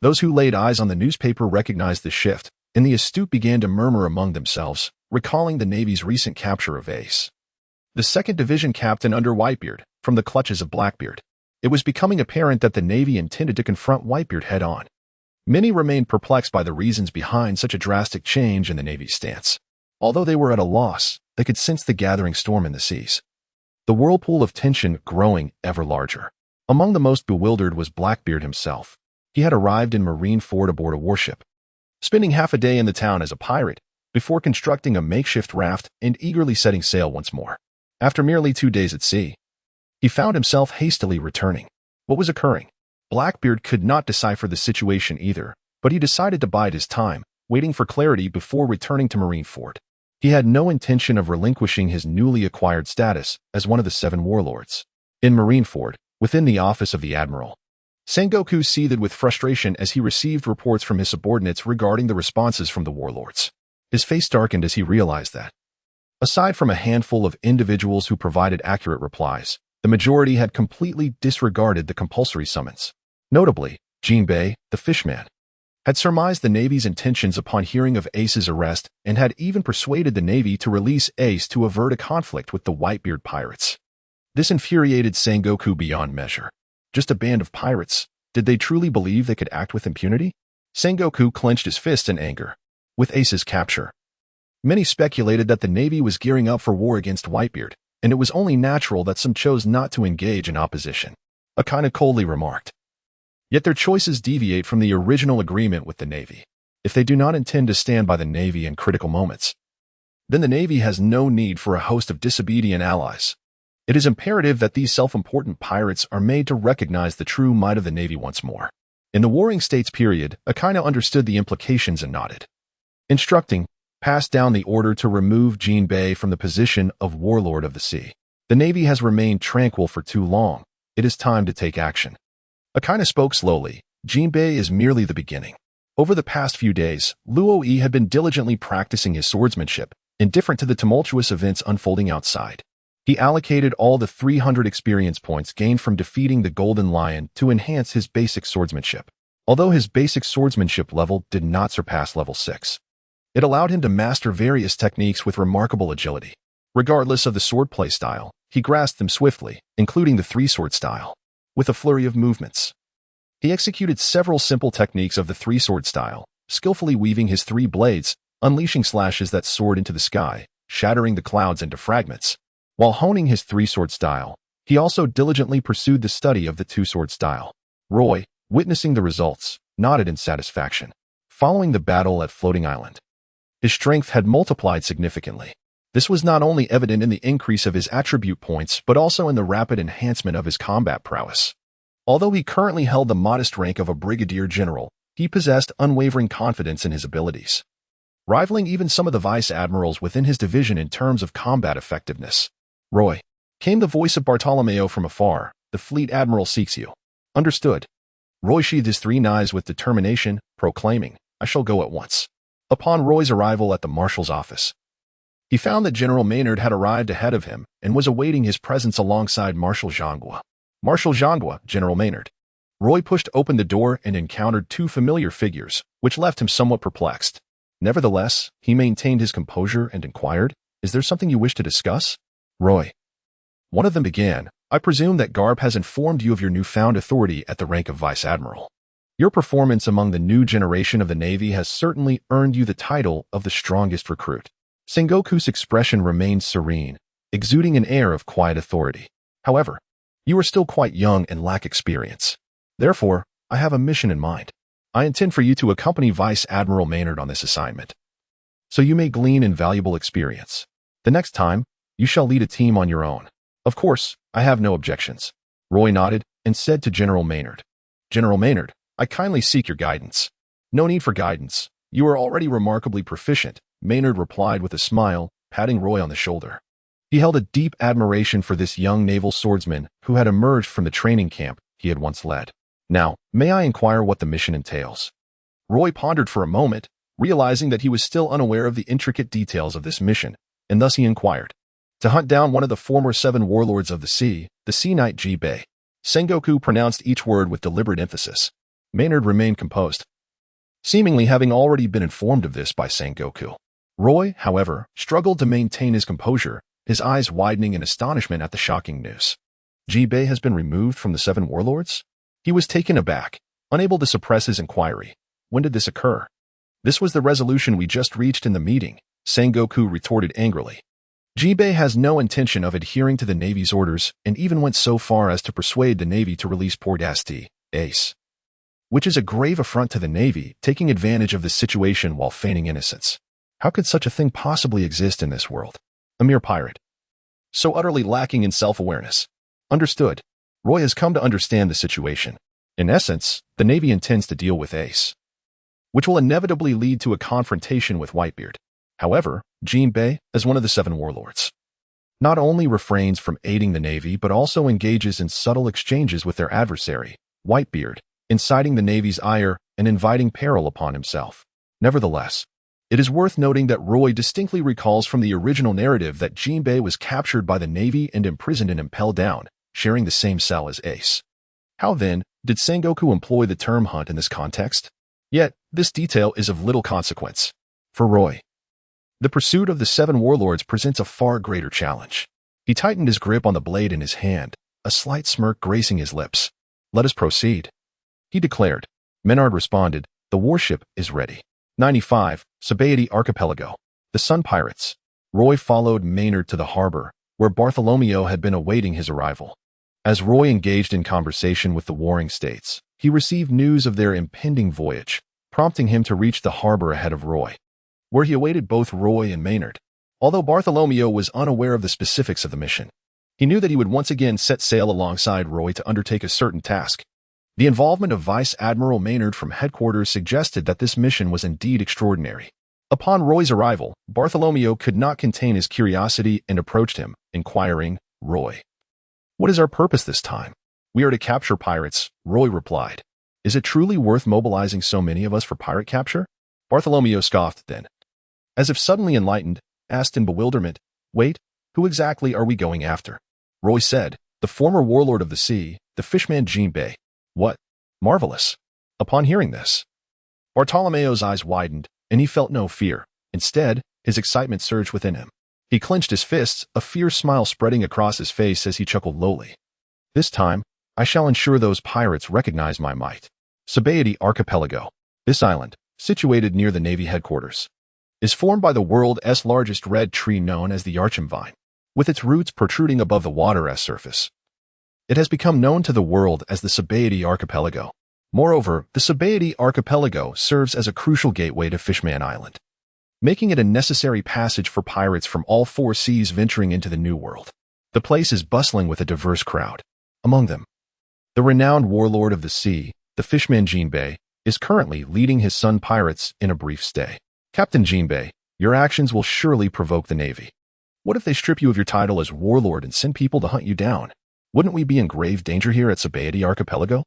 Those who laid eyes on the newspaper recognized the shift, and the astute began to murmur among themselves, recalling the Navy's recent capture of Ace, the 2nd Division captain under Whitebeard, from the clutches of Blackbeard. It was becoming apparent that the Navy intended to confront Whitebeard head-on. Many remained perplexed by the reasons behind such a drastic change in the Navy's stance. Although they were at a loss, they could sense the gathering storm in the seas, the whirlpool of tension growing ever larger. Among the most bewildered was Blackbeard himself. He had arrived in Marineford aboard a warship, spending half a day in the town as a pirate, before constructing a makeshift raft and eagerly setting sail once more. After merely 2 days at sea, he found himself hastily returning. What was occurring? Blackbeard could not decipher the situation either, but he decided to bide his time, waiting for clarity before returning to Marineford. He had no intention of relinquishing his newly acquired status as one of the 7 warlords. In Marineford, within the office of the Admiral, Sengoku seethed with frustration as he received reports from his subordinates regarding the responses from the warlords. His face darkened as he realized that, aside from a handful of individuals who provided accurate replies, the majority had completely disregarded the compulsory summons. Notably, Jinbei, the fishman, had surmised the Navy's intentions upon hearing of Ace's arrest and had even persuaded the Navy to release Ace to avert a conflict with the Whitebeard pirates. This infuriated Sengoku beyond measure. Just a band of pirates. Did they truly believe they could act with impunity? Sengoku clenched his fist in anger. With Ace's capture, many speculated that the Navy was gearing up for war against Whitebeard, and it was only natural that some chose not to engage in opposition, Akina coldly remarked. Yet their choices deviate from the original agreement with the Navy. If they do not intend to stand by the Navy in critical moments, then the Navy has no need for a host of disobedient allies. It is imperative that these self-important pirates are made to recognize the true might of the Navy once more. In the Warring States period, Akina understood the implications and nodded. Instructing, passed down the order to remove Jinbei from the position of Warlord of the Sea. The Navy has remained tranquil for too long. It is time to take action. Akina spoke slowly. Jinbei is merely the beginning. Over the past few days, Luo Yi had been diligently practicing his swordsmanship, indifferent to the tumultuous events unfolding outside. He allocated all the 300 experience points gained from defeating the Golden Lion to enhance his basic swordsmanship. Although his basic swordsmanship level did not surpass level 6, it allowed him to master various techniques with remarkable agility. Regardless of the swordplay style, he grasped them swiftly, including the three-sword style. With a flurry of movements, he executed several simple techniques of the three-sword style, skillfully weaving his three blades, unleashing slashes that soared into the sky, shattering the clouds into fragments. While honing his three-sword style, he also diligently pursued the study of the two-sword style. Roy, witnessing the results, nodded in satisfaction. Following the battle at Floating Island, his strength had multiplied significantly. This was not only evident in the increase of his attribute points, but also in the rapid enhancement of his combat prowess. Although he currently held the modest rank of a brigadier general, he possessed unwavering confidence in his abilities, rivaling even some of the vice admirals within his division in terms of combat effectiveness. Roy, came the voice of Bartolomeo from afar. The fleet admiral seeks you. Understood. Roy sheathed his three knives with determination, proclaiming, I shall go at once. Upon Roy's arrival at the marshal's office, he found that General Maynard had arrived ahead of him and was awaiting his presence alongside Marshal Zhangua. Marshal Zhangua, General Maynard. Roy pushed open the door and encountered two familiar figures, which left him somewhat perplexed. Nevertheless, he maintained his composure and inquired, Is there something you wish to discuss? Roy. One of them began, I presume that Garb has informed you of your newfound authority at the rank of Vice Admiral. Your performance among the new generation of the Navy has certainly earned you the title of the strongest recruit. Sengoku's expression remained serene, exuding an air of quiet authority. However, you are still quite young and lack experience. Therefore, I have a mission in mind. I intend for you to accompany Vice Admiral Maynard on this assignment, so you may glean invaluable experience. The next time, you shall lead a team on your own. Of course, I have no objections. Roy nodded and said to General Maynard, General Maynard, I kindly seek your guidance. No need for guidance. You are already remarkably proficient, Maynard replied with a smile, patting Roy on the shoulder. He held a deep admiration for this young naval swordsman who had emerged from the training camp he had once led. Now, may I inquire what the mission entails? Roy pondered for a moment, realizing that he was still unaware of the intricate details of this mission, and thus he inquired. To hunt down one of the former 7 warlords of the Sea Knight Jinbei. Sengoku pronounced each word with deliberate emphasis. Maynard remained composed, seemingly having already been informed of this by Sengoku. Roy, however, struggled to maintain his composure, his eyes widening in astonishment at the shocking news. Jinbei has been removed from the 7 warlords? He was taken aback, unable to suppress his inquiry. When did this occur? This was the resolution we just reached in the meeting, Sengoku retorted angrily. Jinbei has no intention of adhering to the Navy's orders and even went so far as to persuade the Navy to release poor Dasti, Ace, which is a grave affront to the Navy, taking advantage of the situation while feigning innocence. How could such a thing possibly exist in this world? A mere pirate, so utterly lacking in self-awareness. Understood. Roy has come to understand the situation. In essence, the Navy intends to deal with Ace, which will inevitably lead to a confrontation with Whitebeard. However, Jinbei, as one of the 7 warlords, not only refrains from aiding the Navy but also engages in subtle exchanges with their adversary, Whitebeard, inciting the Navy's ire and inviting peril upon himself. Nevertheless, it is worth noting that Roy distinctly recalls from the original narrative that Jinbei was captured by the Navy and imprisoned in Impel Down, sharing the same cell as Ace. How then did Sengoku employ the term hunt in this context? Yet, this detail is of little consequence. For Roy, the pursuit of the 7 warlords presents a far greater challenge. He tightened his grip on the blade in his hand, a slight smirk gracing his lips. Let us proceed, he declared. Maynard responded, the warship is ready. 95, Sabaody Archipelago. The Sun Pirates. Roy followed Maynard to the harbor, where Bartholomew had been awaiting his arrival. As Roy engaged in conversation with the warring states, he received news of their impending voyage, prompting him to reach the harbor ahead of Roy, where he awaited both Roy and Maynard. Although Bartholomew was unaware of the specifics of the mission, he knew that he would once again set sail alongside Roy to undertake a certain task. The involvement of Vice Admiral Maynard from headquarters suggested that this mission was indeed extraordinary. Upon Roy's arrival, Bartholomew could not contain his curiosity and approached him, inquiring, "Roy, what is our purpose this time?" "We are to capture pirates," Roy replied. "Is it truly worth mobilizing so many of us for pirate capture?" Bartholomew scoffed then, as if suddenly enlightened, asked in bewilderment, "Wait, who exactly are we going after?" Roy said, "The former warlord of the sea, the fishman Jinbei." "What? Marvelous." Upon hearing this, Bartholomew's eyes widened, and he felt no fear. Instead, his excitement surged within him. He clenched his fists, a fierce smile spreading across his face as he chuckled lowly. "This time, I shall ensure those pirates recognize my might." Sabaody Archipelago. This island, situated near the Navy headquarters, is formed by the world's largest red tree known as the Archim vine, with its roots protruding above the water's surface. It has become known to the world as the Sabaody Archipelago. Moreover, the Sabaody Archipelago serves as a crucial gateway to Fishman Island, making it a necessary passage for pirates from all four seas venturing into the New World. The place is bustling with a diverse crowd. Among them, the renowned warlord of the sea, the fishman Jinbei, is currently leading his son pirates in a brief stay. "Captain Jinbei, your actions will surely provoke the Navy. What if they strip you of your title as warlord and send people to hunt you down? Wouldn't we be in grave danger here at Sabaody Archipelago?"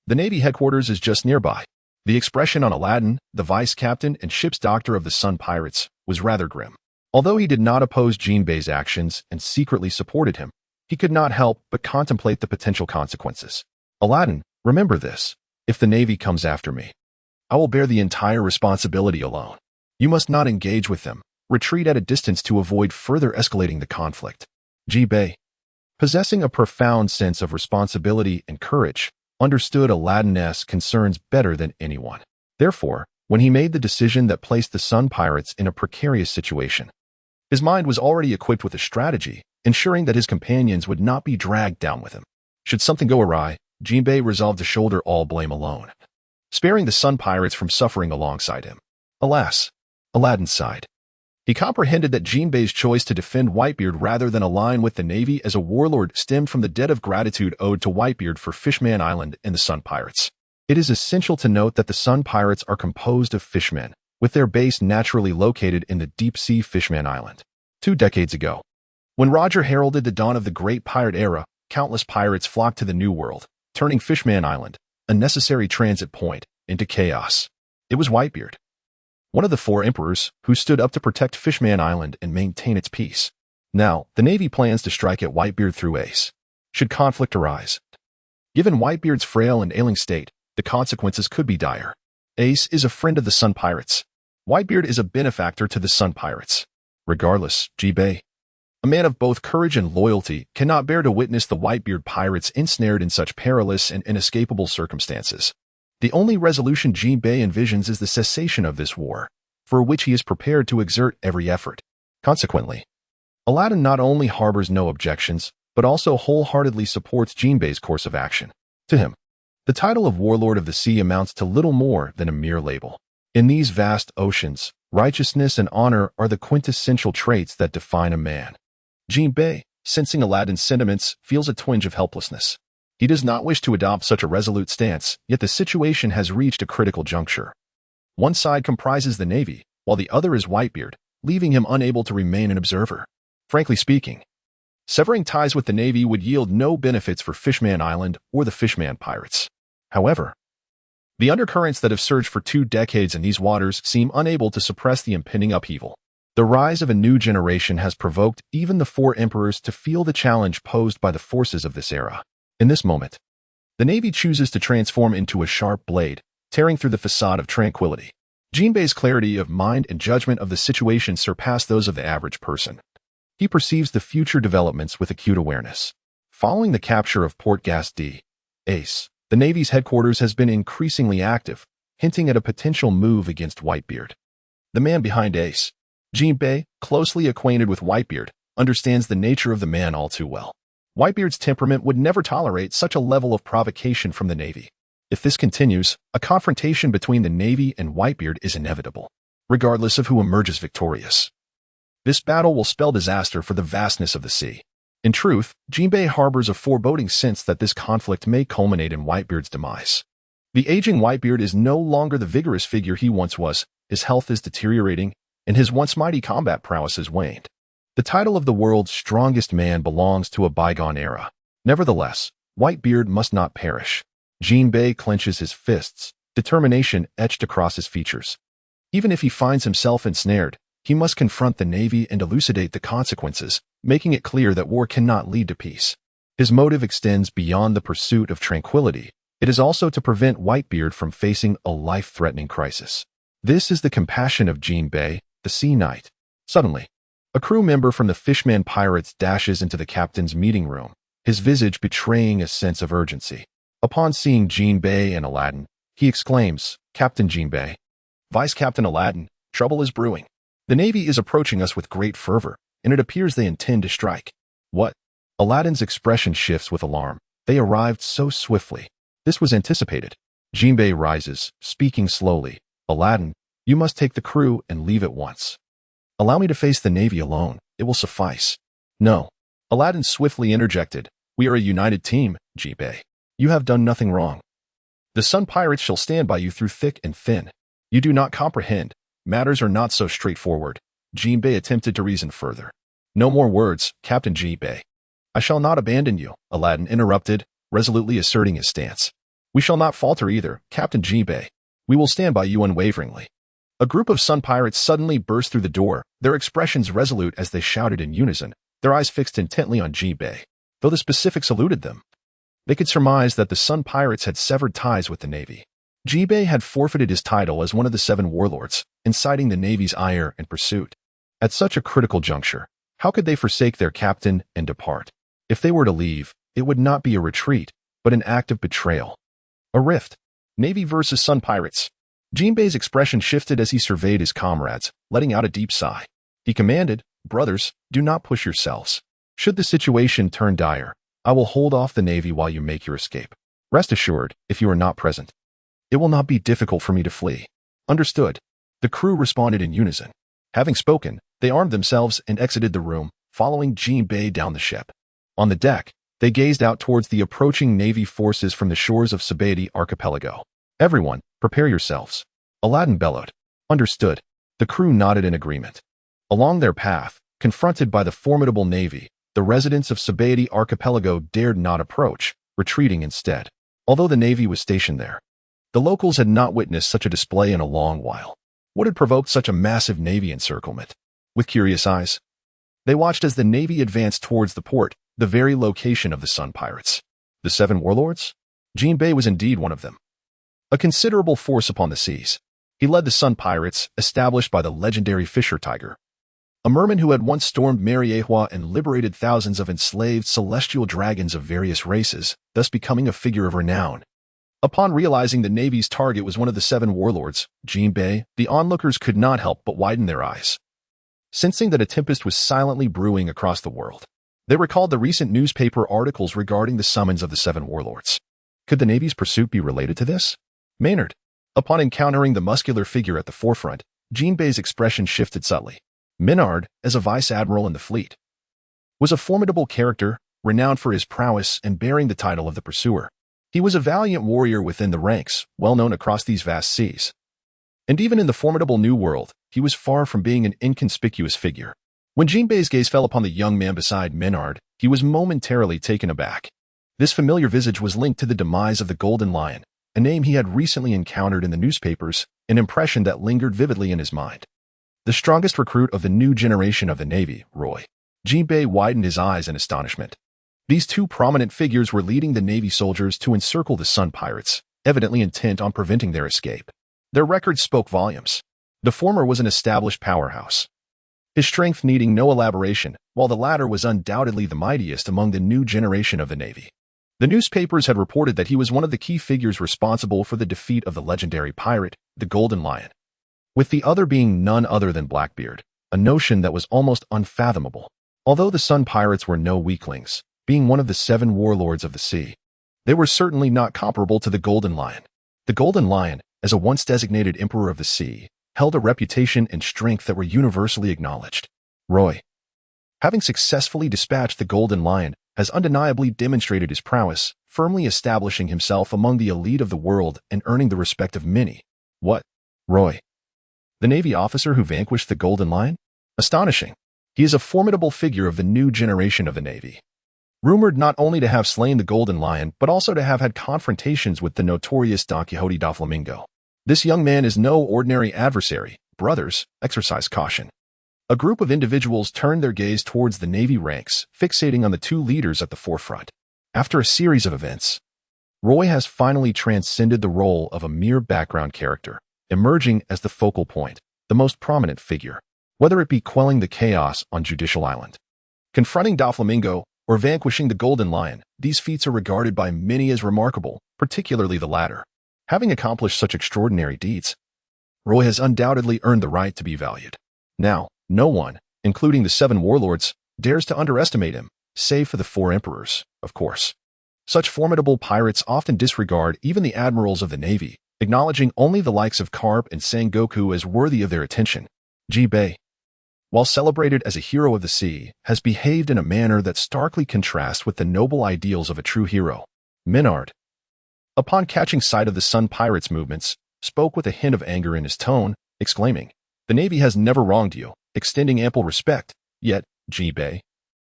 The Navy headquarters is just nearby. The expression on Aladdin, the vice captain and ship's doctor of the Sun Pirates, was rather grim. Although he did not oppose Jinbei's actions and secretly supported him, he could not help but contemplate the potential consequences. "Aladdin, remember this. If the Navy comes after me, I will bear the entire responsibility alone. You must not engage with them. Retreat at a distance to avoid further escalating the conflict." Jinbei, possessing a profound sense of responsibility and courage, understood Aladdin's concerns better than anyone. Therefore, when he made the decision that placed the Sun Pirates in a precarious situation, his mind was already equipped with a strategy, ensuring that his companions would not be dragged down with him. Should something go awry, Jinbei resolved to shoulder all blame alone, sparing the Sun Pirates from suffering alongside him. Alas, Aladdin sighed. He comprehended that Jinbei's choice to defend Whitebeard rather than align with the Navy as a warlord stemmed from the debt of gratitude owed to Whitebeard for Fishman Island and the Sun Pirates. It is essential to note that the Sun Pirates are composed of fishmen, with their base naturally located in the deep-sea Fishman Island. 2 decades ago, when Roger heralded the dawn of the Great Pirate Era, countless pirates flocked to the New World, turning Fishman Island, a necessary transit point, into chaos. It was Whitebeard, one of the 4 emperors, who stood up to protect Fishman Island and maintain its peace. Now, the Navy plans to strike at Whitebeard through Ace, should conflict arise. Given Whitebeard's frail and ailing state, the consequences could be dire. Ace is a friend of the Sun Pirates. Whitebeard is a benefactor to the Sun Pirates. Regardless, Jinbei, a man of both courage and loyalty, cannot bear to witness the Whitebeard pirates ensnared in such perilous and inescapable circumstances. The only resolution Jinbei envisions is the cessation of this war, for which he is prepared to exert every effort. Consequently, Aladdin not only harbors no objections, but also wholeheartedly supports Jinbei's course of action. To him, the title of Warlord of the Sea amounts to little more than a mere label. In these vast oceans, righteousness and honor are the quintessential traits that define a man. Jinbei, sensing Aladdin's sentiments, feels a twinge of helplessness. He does not wish to adopt such a resolute stance, yet the situation has reached a critical juncture. One side comprises the Navy, while the other is Whitebeard, leaving him unable to remain an observer. Frankly speaking, severing ties with the Navy would yield no benefits for Fishman Island or the Fishman Pirates. However, the undercurrents that have surged for 2 decades in these waters seem unable to suppress the impending upheaval. The rise of a new generation has provoked even the 4 emperors to feel the challenge posed by the forces of this era. In this moment, the Navy chooses to transform into a sharp blade, tearing through the facade of tranquility. Jinbei's clarity of mind and judgment of the situation surpass those of the average person. He perceives the future developments with acute awareness. Following the capture of Port Gas D. Ace, the Navy's headquarters has been increasingly active, hinting at a potential move against Whitebeard. The man behind Ace, Jinbei, closely acquainted with Whitebeard, understands the nature of the man all too well. Whitebeard's temperament would never tolerate such a level of provocation from the Navy. If this continues, a confrontation between the Navy and Whitebeard is inevitable, regardless of who emerges victorious. This battle will spell disaster for the vastness of the sea. In truth, Jinbei harbors a foreboding sense that this conflict may culminate in Whitebeard's demise. The aging Whitebeard is no longer the vigorous figure he once was, his health is deteriorating, and his once mighty combat prowess has waned. The title of the world's strongest man belongs to a bygone era. Nevertheless, Whitebeard must not perish. Jinbei clenches his fists, determination etched across his features. Even if he finds himself ensnared, he must confront the Navy and elucidate the consequences, making it clear that war cannot lead to peace. His motive extends beyond the pursuit of tranquility. It is also to prevent Whitebeard from facing a life-threatening crisis. This is the compassion of Jinbei, the Sea Knight. Suddenly, a crew member from the Fishman Pirates dashes into the captain's meeting room, his visage betraying a sense of urgency. Upon seeing Jinbei and Aladdin, he exclaims, "Captain Jinbei." "Vice Captain Aladdin, trouble is brewing. The Navy is approaching us with great fervor, and it appears they intend to strike." "What?" Aladdin's expression shifts with alarm. They arrived so swiftly. This was anticipated. Jinbei rises, speaking slowly. "Aladdin, you must take the crew and leave at once. Allow me to face the Navy alone. It will suffice." "No." Aladdin swiftly interjected. "We are a united team, Jinbei. You have done nothing wrong. The Sun Pirates shall stand by you through thick and thin." "You do not comprehend. Matters are not so straightforward." Jinbei attempted to reason further. "No more words, Captain Jinbei." "I shall not abandon you," Aladdin interrupted, resolutely asserting his stance. "We shall not falter either, Captain Jinbei. We will stand by you unwaveringly." A group of Sun Pirates suddenly burst through the door, their expressions resolute as they shouted in unison, their eyes fixed intently on Jinbei. Though the specifics eluded them, they could surmise that the Sun Pirates had severed ties with the Navy. Jinbei had forfeited his title as one of the 7 warlords, inciting the Navy's ire and pursuit. At such a critical juncture, how could they forsake their captain and depart? If they were to leave, it would not be a retreat, but an act of betrayal. A rift. Navy versus Sun Pirates. Jinbei's expression shifted as he surveyed his comrades, letting out a deep sigh. He commanded, "Brothers, do not push yourselves. Should the situation turn dire, I will hold off the Navy while you make your escape. Rest assured, if you are not present, it will not be difficult for me to flee." "Understood." The crew responded in unison. Having spoken, they armed themselves and exited the room, following Jinbei down the ship. On the deck, they gazed out towards the approaching Navy forces from the shores of Sabaody Archipelago. "Everyone, prepare yourselves," Aladdin bellowed. "Understood." The crew nodded in agreement. Along their path, confronted by the formidable Navy, the residents of Sabaody Archipelago dared not approach, retreating instead. Although the Navy was stationed there, the locals had not witnessed such a display in a long while. What had provoked such a massive Navy encirclement? With curious eyes, they watched as the Navy advanced towards the port, the very location of the Sun Pirates. The 7 warlords? Jinbei was indeed one of them. A considerable force upon the seas. He led the Sun Pirates, established by the legendary Fisher Tiger, a merman who had once stormed Mariehua and liberated thousands of enslaved celestial dragons of various races, thus becoming a figure of renown. Upon realizing the Navy's target was one of the 7 warlords, Jinbei, the onlookers could not help but widen their eyes. Sensing that a tempest was silently brewing across the world, they recalled the recent newspaper articles regarding the summons of the 7 warlords. Could the Navy's pursuit be related to this? Maynard. Upon encountering the muscular figure at the forefront, Jinbei's expression shifted subtly. Maynard, as a vice admiral in the fleet, was a formidable character, renowned for his prowess and bearing the title of the Pursuer. He was a valiant warrior within the ranks, well known across these vast seas. And even in the formidable New World, he was far from being an inconspicuous figure. When Jinbei's gaze fell upon the young man beside Maynard, he was momentarily taken aback. This familiar visage was linked to the demise of the Golden Lion, a name he had recently encountered in the newspapers, an impression that lingered vividly in his mind. The strongest recruit of the new generation of the Navy, Roy. Jinbei widened his eyes in astonishment. These 2 prominent figures were leading the Navy soldiers to encircle the Sun Pirates, evidently intent on preventing their escape. Their records spoke volumes. The former was an established powerhouse, his strength needing no elaboration, while the latter was undoubtedly the mightiest among the new generation of the Navy. The newspapers had reported that he was one of the key figures responsible for the defeat of the legendary pirate, the Golden Lion, with the other being none other than Blackbeard, a notion that was almost unfathomable. Although the Sun Pirates were no weaklings, being one of the 7 warlords of the sea, they were certainly not comparable to the Golden Lion. The Golden Lion, as a once designated emperor of the sea, held a reputation and strength that were universally acknowledged. Roy, having successfully dispatched the Golden Lion, has undeniably demonstrated his prowess, firmly establishing himself among the elite of the world and earning the respect of many. What? Roy, the Navy officer who vanquished the Golden Lion? Astonishing. He is a formidable figure of the new generation of the Navy. Rumored not only to have slain the Golden Lion, but also to have had confrontations with the notorious Don Quixote da Flamingo. This young man is no ordinary adversary. Brothers, exercise caution. A group of individuals turned their gaze towards the Navy ranks, fixating on the 2 leaders at the forefront. After a series of events, Roy has finally transcended the role of a mere background character, emerging as the focal point, the most prominent figure, whether it be quelling the chaos on Judicial Island, confronting Doflamingo, or vanquishing the Golden Lion. These feats are regarded by many as remarkable, particularly the latter. Having accomplished such extraordinary deeds, Roy has undoubtedly earned the right to be valued. Now, no one, including the 7 warlords, dares to underestimate him, save for the 4 emperors, of course. Such formidable pirates often disregard even the admirals of the Navy, acknowledging only the likes of Carp and Sengoku as worthy of their attention. Ji-Bei, while celebrated as a hero of the sea, has behaved in a manner that starkly contrasts with the noble ideals of a true hero. Minard, upon catching sight of the Sun Pirates' movements, spoke with a hint of anger in his tone, exclaiming, "The Navy has never wronged you," extending ample respect. Yet, Ji-Bei,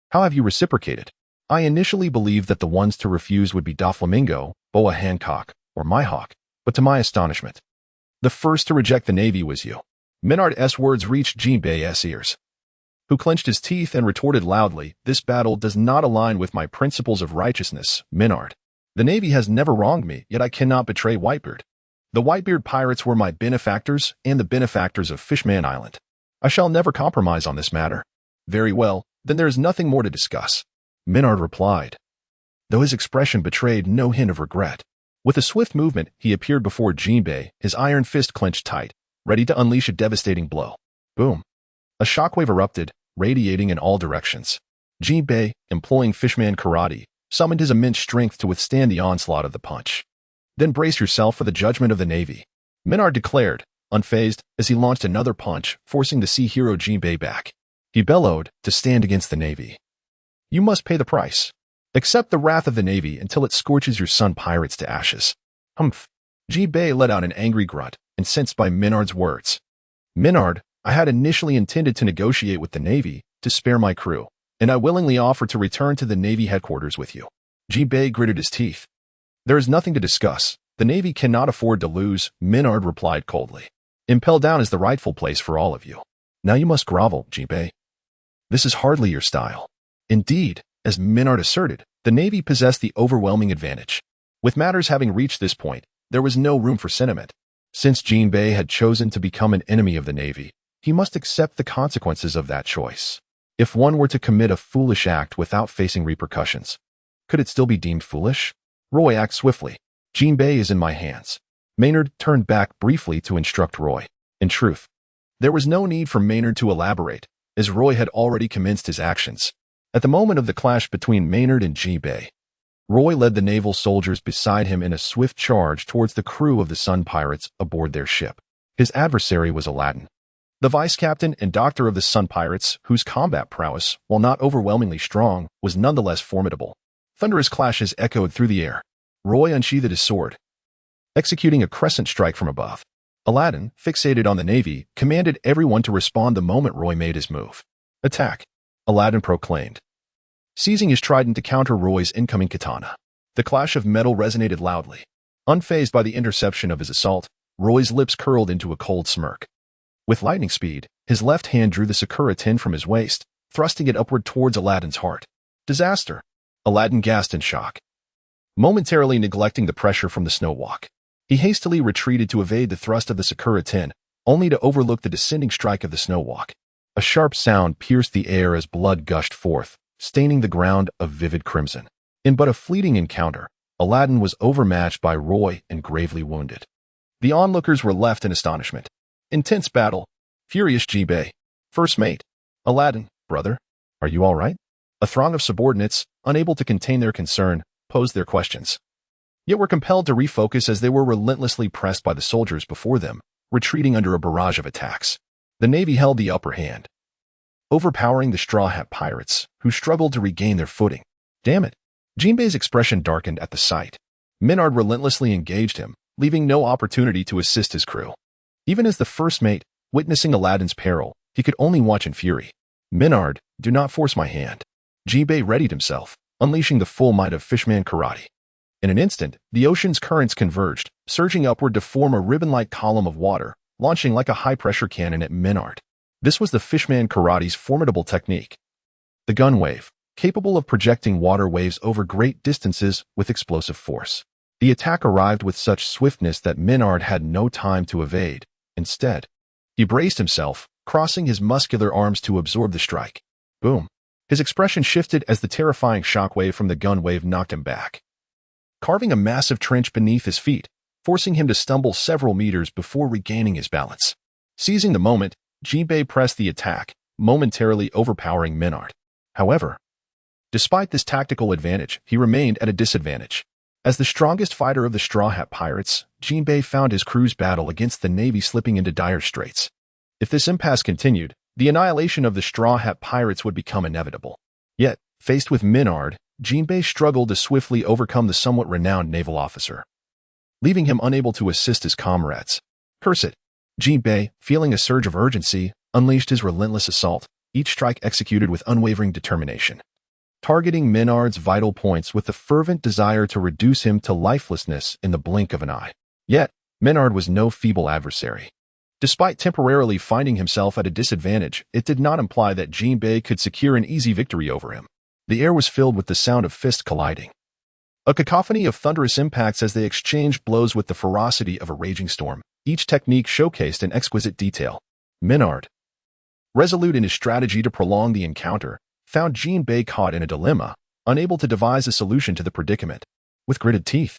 how have you reciprocated? I initially believed that the ones to refuse would be Doflamingo, Boa Hancock, or Mihawk, but to my astonishment, the first to reject the Navy was you. Minard's words reached Ji-Bei's ears, who clenched his teeth and retorted loudly, "This battle does not align with my principles of righteousness, Minard. The Navy has never wronged me, yet I cannot betray Whitebeard. The Whitebeard pirates were my benefactors and the benefactors of Fishman Island. I shall never compromise on this matter." "Very well, then there is nothing more to discuss," Minard replied, though his expression betrayed no hint of regret. With a swift movement, he appeared before Ji-Bei, his iron fist clenched tight, ready to unleash a devastating blow. Boom. A shockwave erupted, radiating in all directions. Ji-Bei, employing Fishman karate, summoned his immense strength to withstand the onslaught of the punch. "Then brace yourself for the judgment of the Navy," Minard declared, unfazed, as he launched another punch, forcing the sea hero Ji-Bei back. He bellowed, "To stand against the Navy, you must pay the price. Accept the wrath of the Navy until it scorches your Sun Pirates to ashes." Humph. Ji-Bei let out an angry grunt, incensed by Minard's words. "Minard, I had initially intended to negotiate with the Navy to spare my crew, and I willingly offer to return to the Navy headquarters with you." Ji-Bei gritted his teeth. "There is nothing to discuss. The Navy cannot afford to lose," Minard replied coldly. "Impel Down is the rightful place for all of you. Now you must grovel, Ji-Bei. This is hardly your style." Indeed, as Minard asserted, the Navy possessed the overwhelming advantage. With matters having reached this point, there was no room for sentiment. Since Ji-Bei had chosen to become an enemy of the Navy, he must accept the consequences of that choice. If one were to commit a foolish act without facing repercussions, could it still be deemed foolish? Roy, act swiftly. Ji-Bei is in my hands. Maynard turned back briefly to instruct Roy. In truth, there was no need for Maynard to elaborate, as Roy had already commenced his actions. At the moment of the clash between Maynard and Ji-Bei, Roy led the naval soldiers beside him in a swift charge towards the crew of the Sun Pirates aboard their ship. His adversary was Aladdin, the vice captain and doctor of the Sun Pirates, whose combat prowess, while not overwhelmingly strong, was nonetheless formidable. Thunderous clashes echoed through the air. Roy unsheathed his sword, executing a crescent strike from above. Aladdin, fixated on the Navy, commanded everyone to respond the moment Roy made his move. "Attack," Aladdin proclaimed, seizing his trident to counter Roy's incoming katana. The clash of metal resonated loudly. Unfazed by the interception of his assault, Roy's lips curled into a cold smirk. With lightning speed, his left hand drew the Sakura tin from his waist, thrusting it upward towards Aladdin's heart. Disaster! Aladdin gasped in shock, momentarily neglecting the pressure from the snow walk. He hastily retreated to evade the thrust of the Sakura tin, only to overlook the descending strike of the snow walk. A sharp sound pierced the air as blood gushed forth, staining the ground a vivid crimson. In but a fleeting encounter, Aladdin was overmatched by Roy and gravely wounded. The onlookers were left in astonishment. Intense battle. Furious Ji-Bei. First mate. Aladdin, brother, Are you all right? A throng of subordinates, unable to contain their concern, posed their questions. Yet were compelled to refocus as they were relentlessly pressed by the soldiers before them, retreating under a barrage of attacks. The Navy held the upper hand, overpowering the Straw Hat pirates, who struggled to regain their footing. Damn it! Jinbei's expression darkened at the sight. Minard relentlessly engaged him, leaving no opportunity to assist his crew. Even as the first mate, witnessing Aladdin's peril, he could only watch in fury. Minard, do not force my hand. Jinbei readied himself, unleashing the full might of fishman karate. In an instant, the ocean's currents converged, surging upward to form a ribbon-like column of water, launching like a high-pressure cannon at Minard. This was the fishman karate's formidable technique. The gun wave, capable of projecting water waves over great distances with explosive force. The attack arrived with such swiftness that Minard had no time to evade. Instead, he braced himself, crossing his muscular arms to absorb the strike. Boom. His expression shifted as the terrifying shockwave from the gun wave knocked him back, carving a massive trench beneath his feet, forcing him to stumble several meters before regaining his balance. Seizing the moment, Jinbei pressed the attack, momentarily overpowering Minard. However, despite this tactical advantage, he remained at a disadvantage. As the strongest fighter of the Straw Hat pirates, Jinbei found his crew's battle against the Navy slipping into dire straits. If this impasse continued, the annihilation of the Straw Hat pirates would become inevitable. Yet, faced with Minard, Jinbei struggled to swiftly overcome the somewhat renowned naval officer, leaving him unable to assist his comrades. Curse it! Jinbei, feeling a surge of urgency, unleashed his relentless assault, each strike executed with unwavering determination, targeting Minard's vital points with the fervent desire to reduce him to lifelessness in the blink of an eye. Yet, Minard was no feeble adversary. Despite temporarily finding himself at a disadvantage, it did not imply that Jinbei could secure an easy victory over him. The air was filled with the sound of fists colliding, a cacophony of thunderous impacts as they exchanged blows with the ferocity of a raging storm. Each technique showcased in exquisite detail. Minard, resolute in his strategy to prolong the encounter, found Jinbei caught in a dilemma, unable to devise a solution to the predicament. With gritted teeth,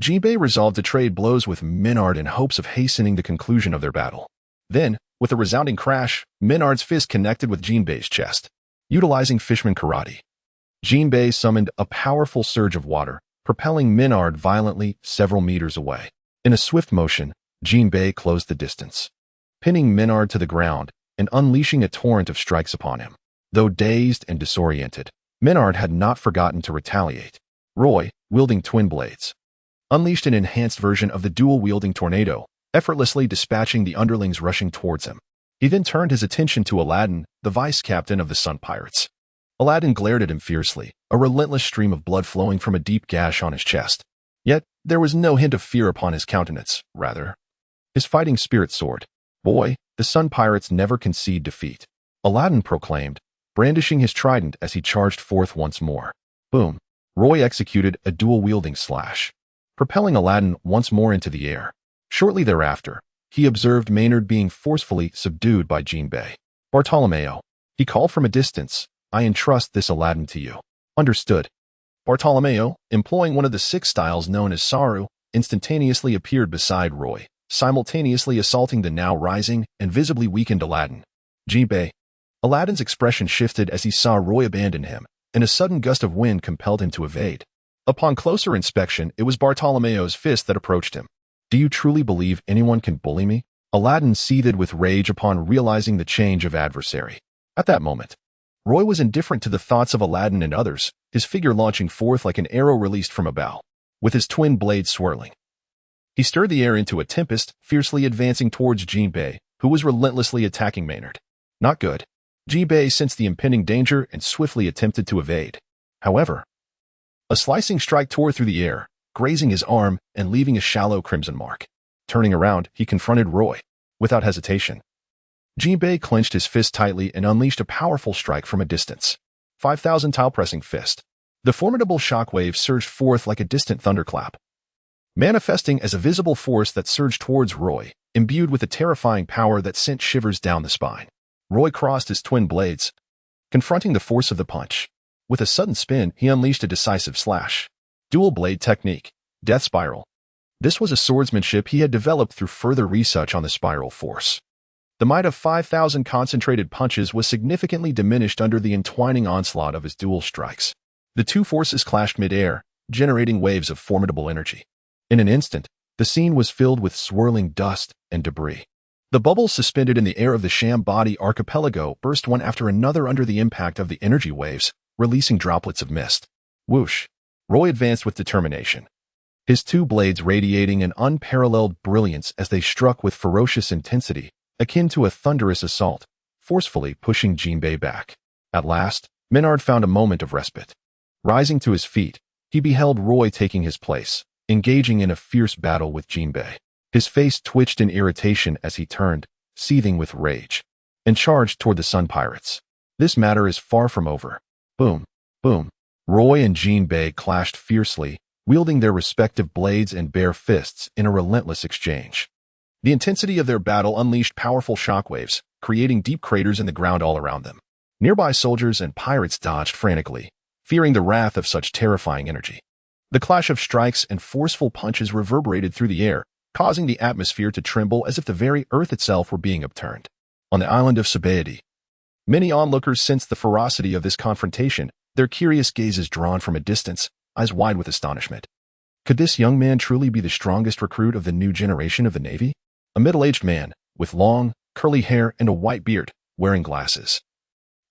Jinbei resolved to trade blows with Minard in hopes of hastening the conclusion of their battle. Then, with a resounding crash, Minard's fist connected with Jinbei's chest. Utilizing fishman karate, Jinbei summoned a powerful surge of water, propelling Minard violently several meters away. In a swift motion, Jinbei closed the distance, pinning Minard to the ground and unleashing a torrent of strikes upon him. Though dazed and disoriented, Minard had not forgotten to retaliate. Roy, wielding twin blades, unleashed an enhanced version of the dual-wielding tornado, effortlessly dispatching the underlings rushing towards him. He then turned his attention to Aladdin, the vice-captain of the Sun Pirates. Aladdin glared at him fiercely, a relentless stream of blood flowing from a deep gash on his chest. Yet, there was no hint of fear upon his countenance, rather, his fighting spirit soared. Boy, the Sun Pirates never concede defeat, Aladdin proclaimed, brandishing his trident as he charged forth once more. Boom. Roy executed a dual-wielding slash, propelling Aladdin once more into the air. Shortly thereafter, he observed Maynard being forcefully subdued by Jinbei. Bartolomeo, he called from a distance, I entrust this Aladdin to you. Understood. Bartolomeo, employing one of the 6 styles known as Saru, instantaneously appeared beside Roy, simultaneously assaulting the now rising and visibly weakened Aladdin. Jinbei. Aladdin's expression shifted as he saw Roy abandon him, and a sudden gust of wind compelled him to evade. Upon closer inspection, it was Bartolomeo's fist that approached him. Do you truly believe anyone can bully me? Aladdin seethed with rage upon realizing the change of adversary. At that moment, Roy was indifferent to the thoughts of Aladdin and others, his figure launching forth like an arrow released from a bow, with his twin blades swirling. He stirred the air into a tempest, fiercely advancing towards Jinbei, who was relentlessly attacking Maynard. Not good. Jinbei sensed the impending danger and swiftly attempted to evade. However, a slicing strike tore through the air, grazing his arm and leaving a shallow crimson mark. Turning around, he confronted Roy. Without hesitation, Jinbei clenched his fist tightly and unleashed a powerful strike from a distance. 5,000 tile-pressing fist. The formidable shockwave surged forth like a distant thunderclap, manifesting as a visible force that surged towards Roy, imbued with a terrifying power that sent shivers down the spine. Roy crossed his twin blades, confronting the force of the punch. With a sudden spin, he unleashed a decisive slash. Dual blade technique. Death spiral. This was a swordsmanship he had developed through further research on the spiral force. The might of 5,000 concentrated punches was significantly diminished under the entwining onslaught of his dual strikes. The two forces clashed mid-air, generating waves of formidable energy. In an instant, the scene was filled with swirling dust and debris. The bubbles suspended in the air of the sham body archipelago burst one after another under the impact of the energy waves, releasing droplets of mist. Whoosh! Roy advanced with determination, his two blades radiating an unparalleled brilliance as they struck with ferocious intensity, akin to a thunderous assault, forcefully pushing Jinbei back. At last, Menard found a moment of respite. Rising to his feet, he beheld Roy taking his place, engaging in a fierce battle with Jinbei. His face twitched in irritation as he turned, seething with rage, and charged toward the Sun Pirates. This matter is far from over. Boom, boom. Roy and Jinbei clashed fiercely, wielding their respective blades and bare fists in a relentless exchange. The intensity of their battle unleashed powerful shockwaves, creating deep craters in the ground all around them. Nearby soldiers and pirates dodged frantically, fearing the wrath of such terrifying energy. The clash of strikes and forceful punches reverberated through the air, causing the atmosphere to tremble as if the very earth itself were being upturned. On the island of Sabaody, many onlookers sensed the ferocity of this confrontation, their curious gazes drawn from a distance, eyes wide with astonishment. Could this young man truly be the strongest recruit of the new generation of the Navy? A middle-aged man, with long, curly hair and a white beard, wearing glasses,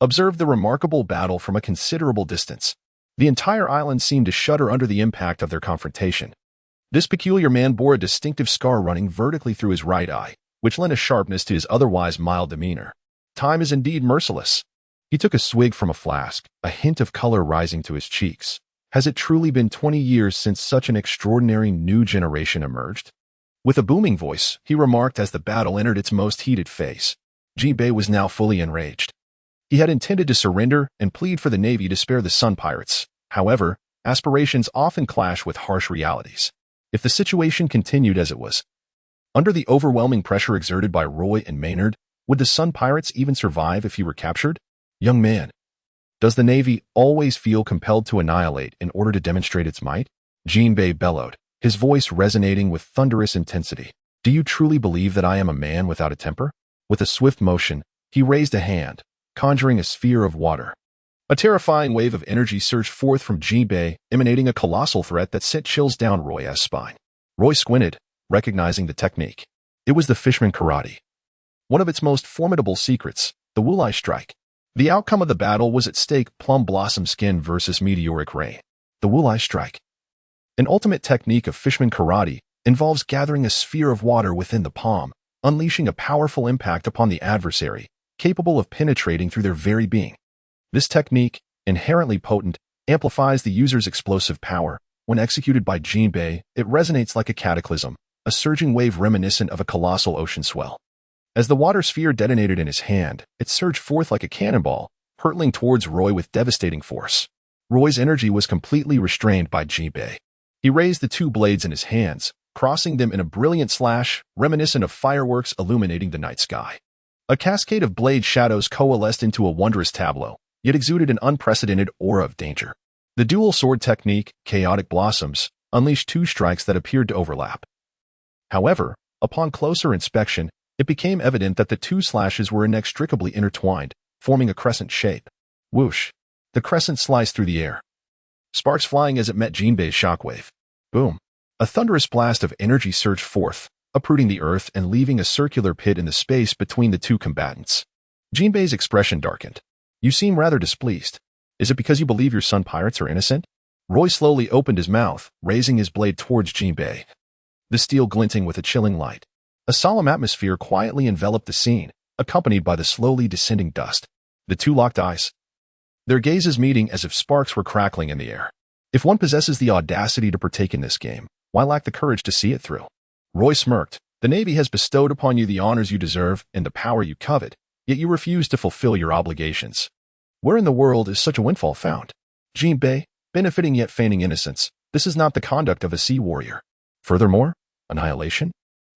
observed the remarkable battle from a considerable distance. The entire island seemed to shudder under the impact of their confrontation. This peculiar man bore a distinctive scar running vertically through his right eye, which lent a sharpness to his otherwise mild demeanor. Time is indeed merciless. He took a swig from a flask, a hint of color rising to his cheeks. Has it truly been 20 years since such an extraordinary new generation emerged? With a booming voice, he remarked as the battle entered its most heated phase. Jinbei was now fully enraged. He had intended to surrender and plead for the Navy to spare the Sun Pirates. However, aspirations often clash with harsh realities. If the situation continued as it was, under the overwhelming pressure exerted by Roy and Maynard, would the Sun Pirates even survive if he were captured? Young man, does the Navy always feel compelled to annihilate in order to demonstrate its might? Jinbei bellowed, his voice resonating with thunderous intensity. Do you truly believe that I am a man without a temper? With a swift motion, he raised a hand, conjuring a sphere of water. A terrifying wave of energy surged forth from Jinbei, emanating a colossal threat that sent chills down Roy's spine. Roy squinted, recognizing the technique. It was the Fishman Karate. One of its most formidable secrets, the Wulai Strike. The outcome of the battle was at stake: plum blossom skin versus meteoric rain. The Wulai Strike, an ultimate technique of Fishman Karate, involves gathering a sphere of water within the palm, unleashing a powerful impact upon the adversary, capable of penetrating through their very being. This technique, inherently potent, amplifies the user's explosive power. When executed by Jinbei, it resonates like a cataclysm, a surging wave reminiscent of a colossal ocean swell. As the water sphere detonated in his hand, it surged forth like a cannonball, hurtling towards Roy with devastating force. Roy's energy was completely restrained by Jinbei. He raised the two blades in his hands, crossing them in a brilliant slash, reminiscent of fireworks illuminating the night sky. A cascade of blade shadows coalesced into a wondrous tableau, yet exuded an unprecedented aura of danger. The dual sword technique, Chaotic Blossoms, unleashed two strikes that appeared to overlap. However, upon closer inspection, it became evident that the two slashes were inextricably intertwined, forming a crescent shape. Whoosh! The crescent sliced through the air, sparks flying as it met Jinbei's shockwave. Boom! A thunderous blast of energy surged forth, uprooting the earth and leaving a circular pit in the space between the two combatants. Jinbei's expression darkened. You seem rather displeased. Is it because you believe your Sun Pirates are innocent? Roy slowly opened his mouth, raising his blade towards Jinbei, the steel glinting with a chilling light. A solemn atmosphere quietly enveloped the scene, accompanied by the slowly descending dust. The two locked eyes, their gazes meeting as if sparks were crackling in the air. If one possesses the audacity to partake in this game, why lack the courage to see it through? Roy smirked. The Navy has bestowed upon you the honors you deserve and the power you covet, yet you refuse to fulfill your obligations. Where in the world is such a windfall found? Jinbei, benefiting yet feigning innocence, this is not the conduct of a sea warrior. Furthermore, annihilation?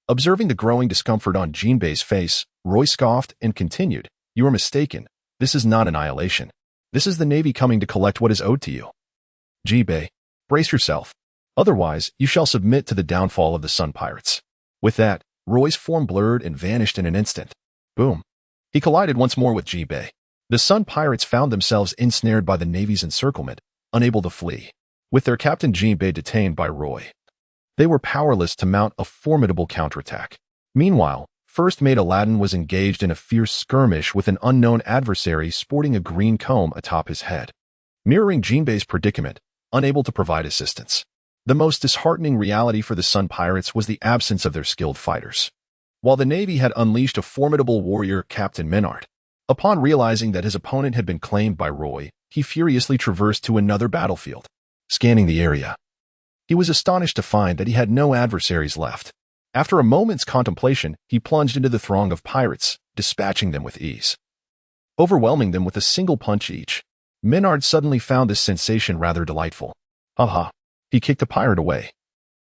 Observing the growing discomfort on Jinbei's face, Roy scoffed and continued, You are mistaken. This is not annihilation. This is the Navy coming to collect what is owed to you. Jinbei, brace yourself. Otherwise, you shall submit to the downfall of the Sun Pirates. With that, Roy's form blurred and vanished in an instant. Boom. He collided once more with Jinbei. The Sun Pirates found themselves ensnared by the Navy's encirclement, unable to flee. With their captain Jinbei detained by Roy, they were powerless to mount a formidable counterattack. Meanwhile, First Mate Aladdin was engaged in a fierce skirmish with an unknown adversary sporting a green comb atop his head, mirroring Jinbei's predicament, unable to provide assistance. The most disheartening reality for the Sun Pirates was the absence of their skilled fighters. While the Navy had unleashed a formidable warrior, Captain Menard, upon realizing that his opponent had been claimed by Roy, he furiously traversed to another battlefield. Scanning the area, he was astonished to find that he had no adversaries left. After a moment's contemplation, he plunged into the throng of pirates, dispatching them with ease, overwhelming them with a single punch each. Menard suddenly found this sensation rather delightful. Aha! He kicked a pirate away,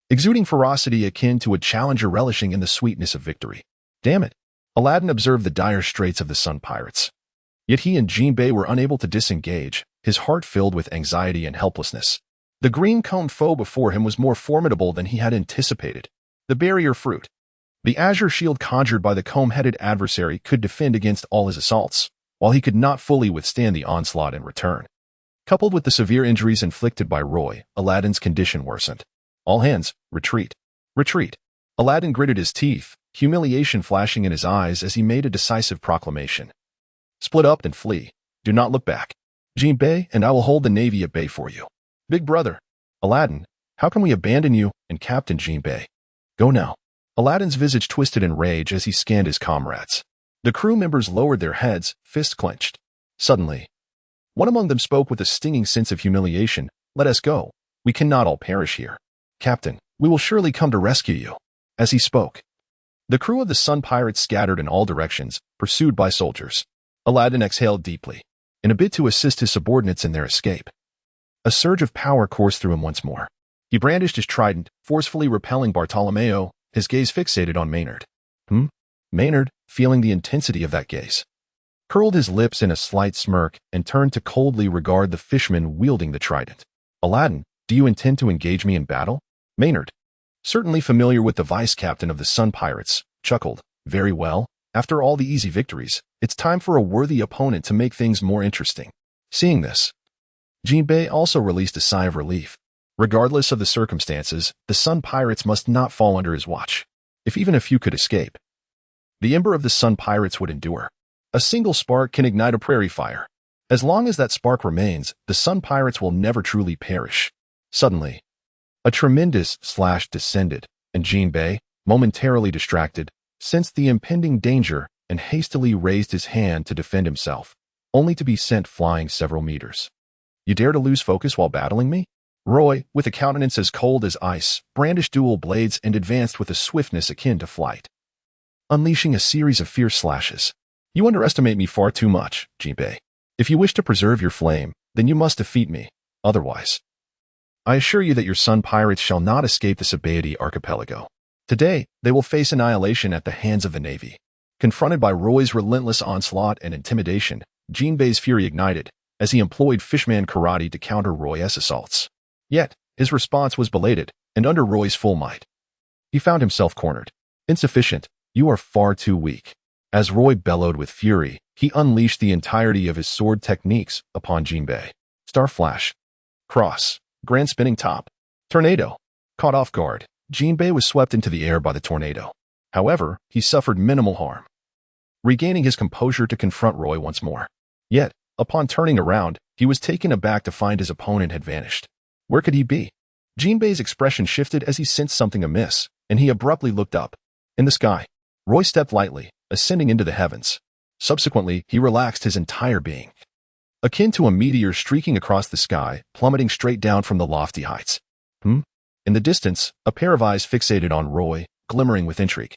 exuding ferocity akin to a challenger relishing in the sweetness of victory. Damn it! Aladdin observed the dire straits of the Sun Pirates. Yet he and Jinbei were unable to disengage, his heart filled with anxiety and helplessness. The green-combed foe before him was more formidable than he had anticipated. The barrier fruit, the azure shield conjured by the comb-headed adversary, could defend against all his assaults, while he could not fully withstand the onslaught in return. Coupled with the severe injuries inflicted by Roy, Aladdin's condition worsened. All hands, retreat. Retreat. Aladdin gritted his teeth, humiliation flashing in his eyes as he made a decisive proclamation. Split up and flee. Do not look back. Jinbei and I will hold the Navy at bay for you. Big brother. Aladdin, how can we abandon you and Captain Jinbei? Go now. Aladdin's visage twisted in rage as he scanned his comrades. The crew members lowered their heads, fists clenched. Suddenly, one among them spoke with a stinging sense of humiliation. Let us go. We cannot all perish here. Captain, we will surely come to rescue you. As he spoke, the crew of the Sun Pirates scattered in all directions, pursued by soldiers. Aladdin exhaled deeply, in a bid to assist his subordinates in their escape. A surge of power coursed through him once more. He brandished his trident, forcefully repelling Bartolomeo, his gaze fixated on Maynard. Maynard, feeling the intensity of that gaze, curled his lips in a slight smirk and turned to coldly regard the fisherman wielding the trident. Aladdin, do you intend to engage me in battle? Maynard, certainly familiar with the vice-captain of the Sun Pirates, chuckled. Very well. After all the easy victories, it's time for a worthy opponent to make things more interesting. Seeing this, Jinbei also released a sigh of relief. Regardless of the circumstances, the Sun Pirates must not fall under his watch. If even a few could escape, the ember of the Sun Pirates would endure. A single spark can ignite a prairie fire. As long as that spark remains, the Sun Pirates will never truly perish. Suddenly, a tremendous slash descended, and Jinbei, momentarily distracted, sensed the impending danger and hastily raised his hand to defend himself, only to be sent flying several meters. You dare to lose focus while battling me? Roy, with a countenance as cold as ice, brandished dual blades and advanced with a swiftness akin to flight, unleashing a series of fierce slashes. You underestimate me far too much, Jinbei. If you wish to preserve your flame, then you must defeat me. Otherwise, I assure you that your Sun Pirates shall not escape the Sabaody archipelago. Today, they will face annihilation at the hands of the Navy. Confronted by Roy's relentless onslaught and intimidation, Jinbei's fury ignited, as he employed fishman karate to counter Roy's assaults. Yet, his response was belated, and under Roy's full might. He found himself cornered. Insufficient. You are far too weak. As Roy bellowed with fury, he unleashed the entirety of his sword techniques upon Jinbei. Star Flash. Cross. Grand Spinning Top. Tornado. Caught off guard, Jinbei was swept into the air by the tornado. However, he suffered minimal harm, regaining his composure to confront Roy once more. Yet, upon turning around, he was taken aback to find his opponent had vanished. Where could he be? Jinbei's expression shifted as he sensed something amiss, and he abruptly looked up. In the sky, Roy stepped lightly, ascending into the heavens. Subsequently, he relaxed his entire being, akin to a meteor streaking across the sky, plummeting straight down from the lofty heights. In the distance, a pair of eyes fixated on Roy, glimmering with intrigue.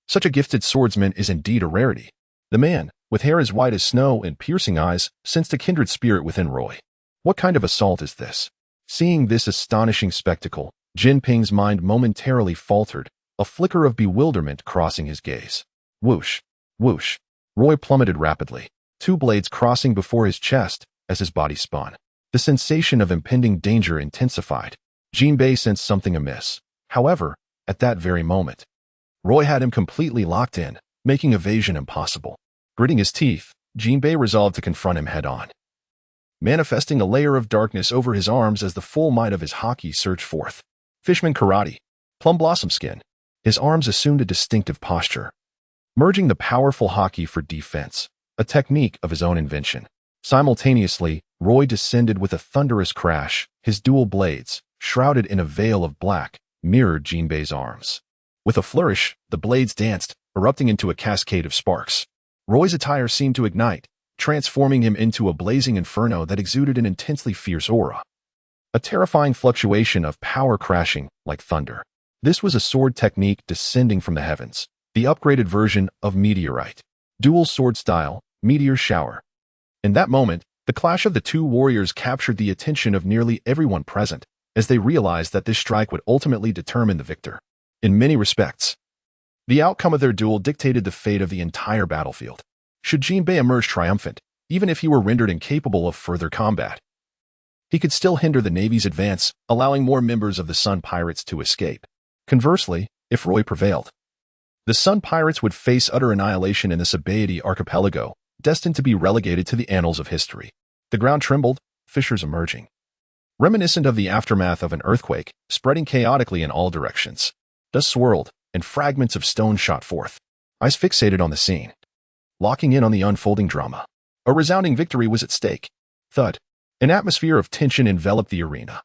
Such a gifted swordsman is indeed a rarity. The man, with hair as white as snow and piercing eyes, sensed a kindred spirit within Roy. What kind of assault is this? Seeing this astonishing spectacle, Jinping's mind momentarily faltered, a flicker of bewilderment crossing his gaze. Whoosh, whoosh. Roy plummeted rapidly, two blades crossing before his chest as his body spun. The sensation of impending danger intensified. Jinbei sensed something amiss. However, at that very moment, Roy had him completely locked in, making evasion impossible. Gritting his teeth, Jinbei resolved to confront him head-on. Manifesting a layer of darkness over his arms as the full might of his haki surged forth. Fishman Karate, Plum Blossom Skin. His arms assumed a distinctive posture, merging the powerful haki for defense, a technique of his own invention. Simultaneously, Roy descended with a thunderous crash. His dual blades, shrouded in a veil of black, mirrored Jinbei's arms. With a flourish, the blades danced, erupting into a cascade of sparks. Roy's attire seemed to ignite, transforming him into a blazing inferno that exuded an intensely fierce aura. A terrifying fluctuation of power crashing like thunder. This was a sword technique descending from the heavens, the upgraded version of Meteorite. Dual sword style, Meteor Shower. In that moment, the clash of the two warriors captured the attention of nearly everyone present, as they realized that this strike would ultimately determine the victor. In many respects, the outcome of their duel dictated the fate of the entire battlefield. Should Jinbei emerge triumphant, even if he were rendered incapable of further combat, he could still hinder the Navy's advance, allowing more members of the Sun Pirates to escape. Conversely, if Roy prevailed, the Sun Pirates would face utter annihilation in the Sabaody archipelago, destined to be relegated to the annals of history. The ground trembled, fissures emerging, reminiscent of the aftermath of an earthquake, spreading chaotically in all directions. Dust swirled, and fragments of stone shot forth. Eyes fixated on the scene, locking in on the unfolding drama. A resounding victory was at stake. Thud. An atmosphere of tension enveloped the arena.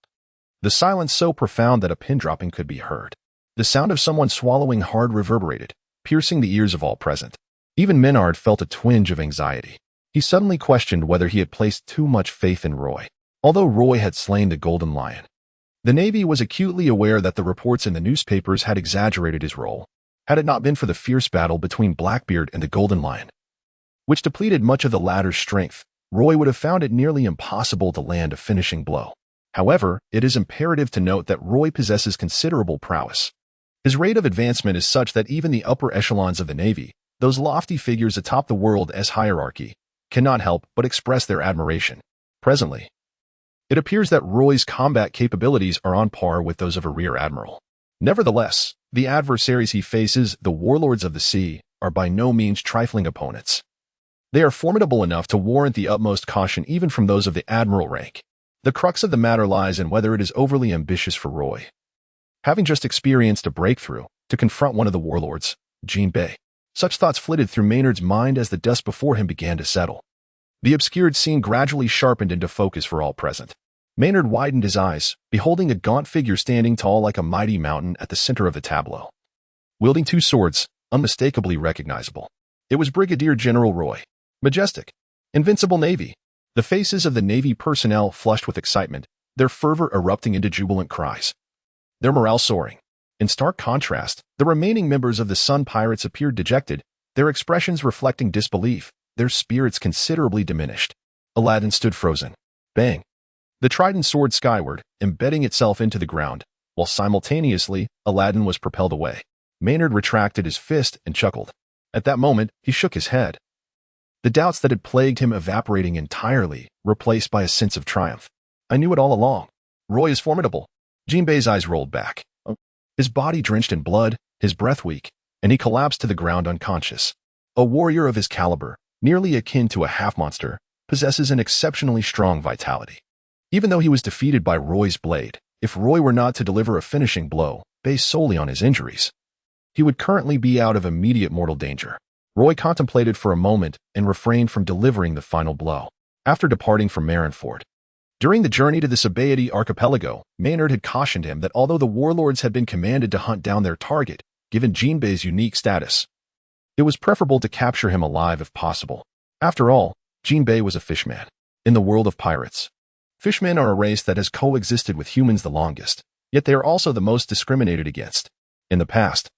The silence so profound that a pin dropping could be heard. The sound of someone swallowing hard reverberated, piercing the ears of all present. Even Menard felt a twinge of anxiety. He suddenly questioned whether he had placed too much faith in Roy. Although Roy had slain the Golden Lion, the Navy was acutely aware that the reports in the newspapers had exaggerated his role. Had it not been for the fierce battle between Blackbeard and the Golden Lion, which depleted much of the latter's strength, Roy would have found it nearly impossible to land a finishing blow. However, it is imperative to note that Roy possesses considerable prowess. His rate of advancement is such that even the upper echelons of the Navy, those lofty figures atop the world as hierarchy, cannot help but express their admiration. Presently, it appears that Roy's combat capabilities are on par with those of a rear admiral. Nevertheless, the adversaries he faces, the warlords of the sea, are by no means trifling opponents. They are formidable enough to warrant the utmost caution even from those of the admiral rank. The crux of the matter lies in whether it is overly ambitious for Roy, having just experienced a breakthrough, to confront one of the warlords, Jinbei. Such thoughts flitted through Maynard's mind as the dust before him began to settle. The obscured scene gradually sharpened into focus for all present. Maynard widened his eyes, beholding a gaunt figure standing tall like a mighty mountain at the center of the tableau. Wielding two swords, unmistakably recognizable. It was Brigadier General Roy. Majestic. Invincible Navy. The faces of the Navy personnel flushed with excitement, their fervor erupting into jubilant cries. Their morale soaring. In stark contrast, the remaining members of the Sun Pirates appeared dejected, their expressions reflecting disbelief, their spirits considerably diminished. Aladdin stood frozen. Bang. The trident soared skyward, embedding itself into the ground, while simultaneously, Aladdin was propelled away. Maynard retracted his fist and chuckled. At that moment, he shook his head, the doubts that had plagued him evaporating entirely, replaced by a sense of triumph. I knew it all along. Roy is formidable. Jinbei's eyes rolled back. His body drenched in blood, his breath weak, and he collapsed to the ground unconscious. A warrior of his caliber, nearly akin to a half-monster, possesses an exceptionally strong vitality. Even though he was defeated by Roy's blade, if Roy were not to deliver a finishing blow, based solely on his injuries, he would currently be out of immediate mortal danger. Roy contemplated for a moment and refrained from delivering the final blow. After departing from Marineford, during the journey to the Sabaody archipelago, Maynard had cautioned him that although the warlords had been commanded to hunt down their target, given Jinbei's unique status, it was preferable to capture him alive if possible. After all, Jinbei was a fishman. In the world of pirates, fishmen are a race that has coexisted with humans the longest, yet they are also the most discriminated against. In the past,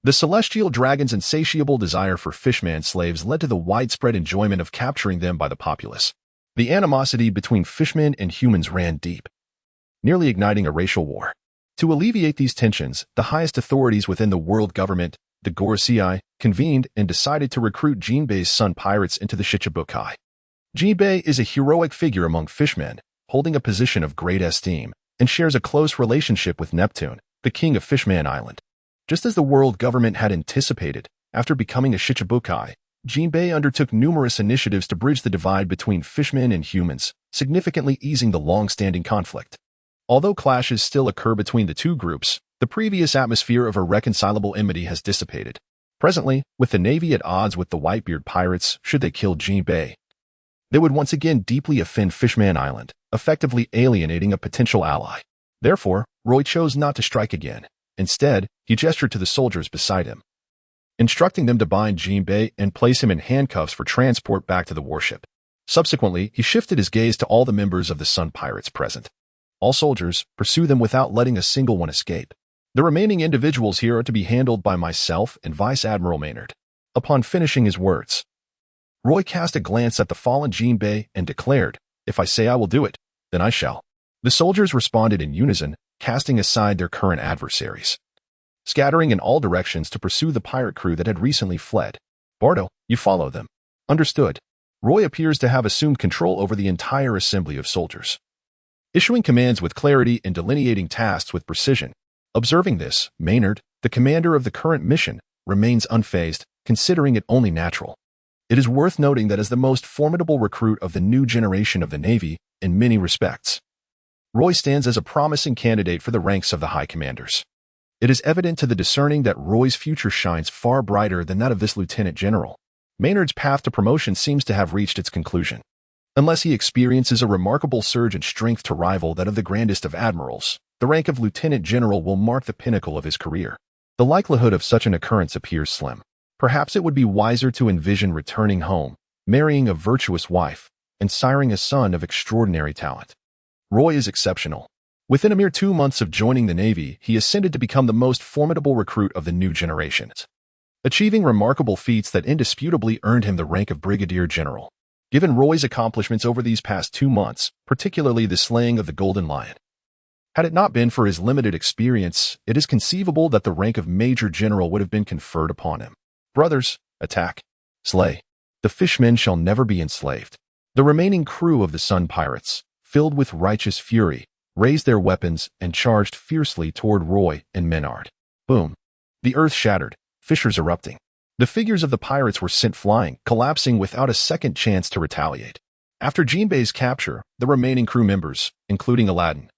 the celestial dragon's insatiable desire for fishman slaves led to the widespread enjoyment of capturing them by the populace. The animosity between fishmen and humans ran deep, nearly igniting a racial war. To alleviate these tensions, the highest authorities within the world government, the Gorosei, convened and decided to recruit Jinbei's Sun Pirates into the Shichibukai. Jinbei is a heroic figure among fishmen, holding a position of great esteem, and shares a close relationship with Neptune, the king of Fishman Island. Just as the world government had anticipated, After becoming a Shichibukai, Jinbei undertook numerous initiatives to bridge the divide between fishmen and humans, significantly easing the long-standing conflict. Although clashes still occur between the two groups, the previous atmosphere of irreconcilable enmity has dissipated. Presently, with the Navy at odds with the Whitebeard pirates should they kill Jinbei, they would once again deeply offend Fishman Island, effectively alienating a potential ally. Therefore, Roy chose not to strike again. Instead, he gestured to the soldiers beside him, instructing them to bind Jinbei and place him in handcuffs for transport back to the warship. Subsequently, he shifted his gaze to all the members of the Sun Pirates present. All soldiers, pursue them without letting a single one escape. The remaining individuals here are to be handled by myself and Vice Admiral Maynard. Upon finishing his words, Roy cast a glance at the fallen Jinbei and declared, "If I say I will do it, then I shall." The soldiers responded in unison, casting aside their current adversaries, scattering in all directions to pursue the pirate crew that had recently fled. "Bardo, you follow them." "Understood." Roy appears to have assumed control over the entire assembly of soldiers, issuing commands with clarity and delineating tasks with precision. Observing this, Maynard, the commander of the current mission, remains unfazed, considering it only natural. It is worth noting that as the most formidable recruit of the new generation of the Navy, in many respects, Roy stands as a promising candidate for the ranks of the high commanders. It is evident to the discerning that Roy's future shines far brighter than that of this lieutenant general. Maynard's path to promotion seems to have reached its conclusion. Unless he experiences a remarkable surge in strength to rival that of the grandest of admirals, the rank of lieutenant general will mark the pinnacle of his career. The likelihood of such an occurrence appears slim. Perhaps it would be wiser to envision returning home, marrying a virtuous wife, and siring a son of extraordinary talent. Roy is exceptional. Within a mere 2 months of joining the Navy, he ascended to become the most formidable recruit of the new generation, achieving remarkable feats that indisputably earned him the rank of brigadier general. Given Roy's accomplishments over these past 2 months, particularly the slaying of the Golden Lion, had it not been for his limited experience, it is conceivable that the rank of Major General would have been conferred upon him. Brothers, attack. Slay. The fishmen shall never be enslaved. The remaining crew of the Sun Pirates, filled with righteous fury, raised their weapons and charged fiercely toward Roy and Maynard. Boom. The earth shattered, fissures erupting. The figures of the pirates were sent flying, collapsing without a second chance to retaliate. After Jinbei's capture, the remaining crew members, including Aladdin,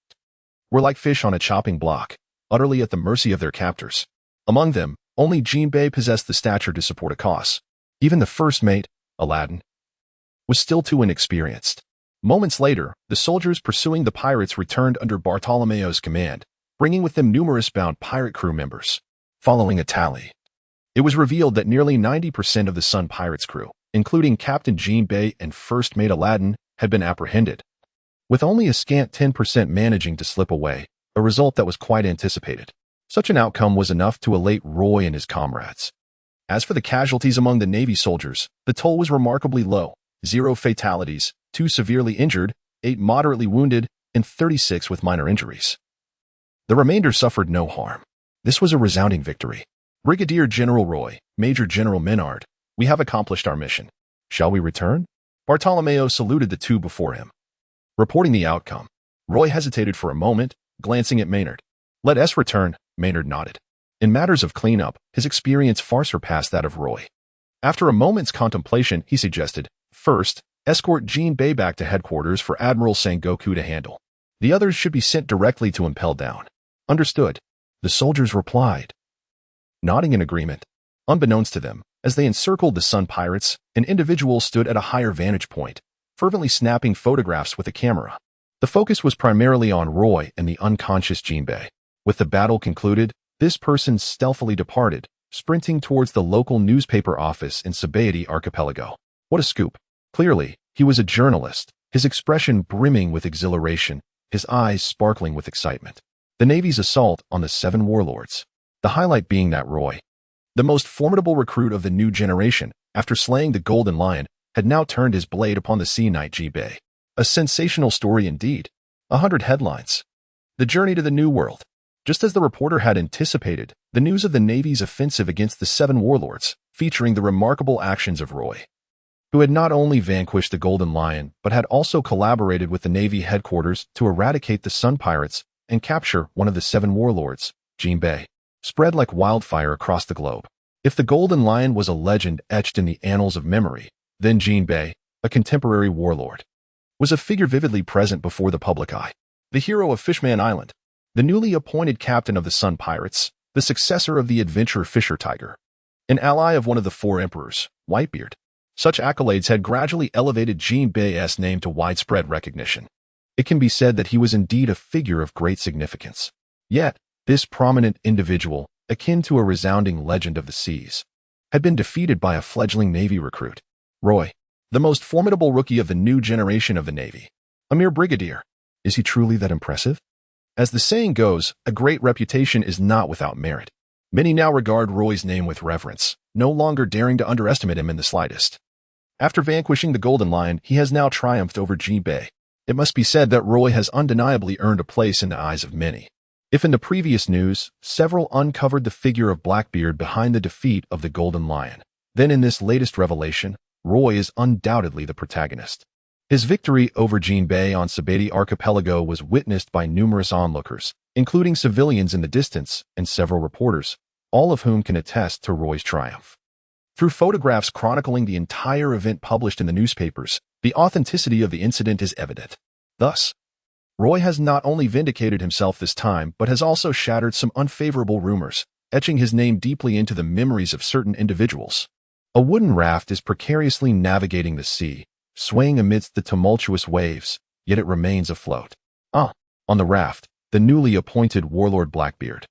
were like fish on a chopping block, utterly at the mercy of their captors. Among them, only Jinbei possessed the stature to support a cause. Even the first mate, Aladdin, was still too inexperienced. Moments later, the soldiers pursuing the pirates returned under Bartolomeo's command, bringing with them numerous bound pirate crew members. Following a tally, it was revealed that nearly 90% of the Sun Pirates crew, including Captain Jinbei and First Mate Aladdin, had been apprehended, with only a scant 10% managing to slip away, a result that was quite anticipated. Such an outcome was enough to elate Roy and his comrades. As for the casualties among the Navy soldiers, the toll was remarkably low: 0 fatalities, 2 severely injured, 8 moderately wounded, and 36 with minor injuries. The remainder suffered no harm. This was a resounding victory. Brigadier General Roy, Major General Maynard, we have accomplished our mission. Shall we return? Bartolomeo saluted the two before him. Reporting the outcome, Roy hesitated for a moment, glancing at Maynard. "Let us return," Maynard nodded. In matters of cleanup, his experience far surpassed that of Roy. After a moment's contemplation, he suggested, "First, escort Jinbei back to headquarters for Admiral Sengoku to handle. The others should be sent directly to Impel Down." "Understood," the soldiers replied, nodding in agreement. Unbeknownst to them, as they encircled the Sun Pirates, an individual stood at a higher vantage point, fervently snapping photographs with a camera. The focus was primarily on Roy and the unconscious Jinbei. With the battle concluded, this person stealthily departed, sprinting towards the local newspaper office in Sabaody Archipelago. What a scoop. Clearly, he was a journalist, his expression brimming with exhilaration, his eyes sparkling with excitement. The Navy's assault on the 7 warlords. The highlight being that Roy, the most formidable recruit of the new generation, after slaying the Golden Lion, had now turned his blade upon the Sea Knight Jinbei. A sensational story indeed. 100 headlines. The journey to the New World. Just as the reporter had anticipated, the news of the Navy's offensive against the 7 warlords, featuring the remarkable actions of Roy, who had not only vanquished the Golden Lion, but had also collaborated with the Navy headquarters to eradicate the Sun Pirates and capture one of the 7 warlords, Jinbei, spread like wildfire across the globe. If the Golden Lion was a legend etched in the annals of memory, then Jinbei, a contemporary warlord, was a figure vividly present before the public eye. The hero of Fishman Island, the newly appointed captain of the Sun Pirates, the successor of the adventurer Fisher Tiger, an ally of one of the four emperors, Whitebeard. Such accolades had gradually elevated Jinbei's name to widespread recognition. It can be said that he was indeed a figure of great significance. Yet, this prominent individual, akin to a resounding legend of the seas, had been defeated by a fledgling Navy recruit, Roy, the most formidable rookie of the new generation of the Navy. A mere brigadier. Is he truly that impressive? As the saying goes, a great reputation is not without merit. Many now regard Roy's name with reverence, no longer daring to underestimate him in the slightest. After vanquishing the Golden Lion, he has now triumphed over Jinbei. It must be said that Roy has undeniably earned a place in the eyes of many. If in the previous news, several uncovered the figure of Blackbeard behind the defeat of the Golden Lion, then in this latest revelation, Roy is undoubtedly the protagonist. His victory over Jinbei on Sabeti Archipelago was witnessed by numerous onlookers, including civilians in the distance and several reporters, all of whom can attest to Roy's triumph. Through photographs chronicling the entire event published in the newspapers, the authenticity of the incident is evident. Thus, Roy has not only vindicated himself this time, but has also shattered some unfavorable rumors, etching his name deeply into the memories of certain individuals. A wooden raft is precariously navigating the sea, swaying amidst the tumultuous waves, yet it remains afloat. On the raft, the newly appointed warlord Blackbeard,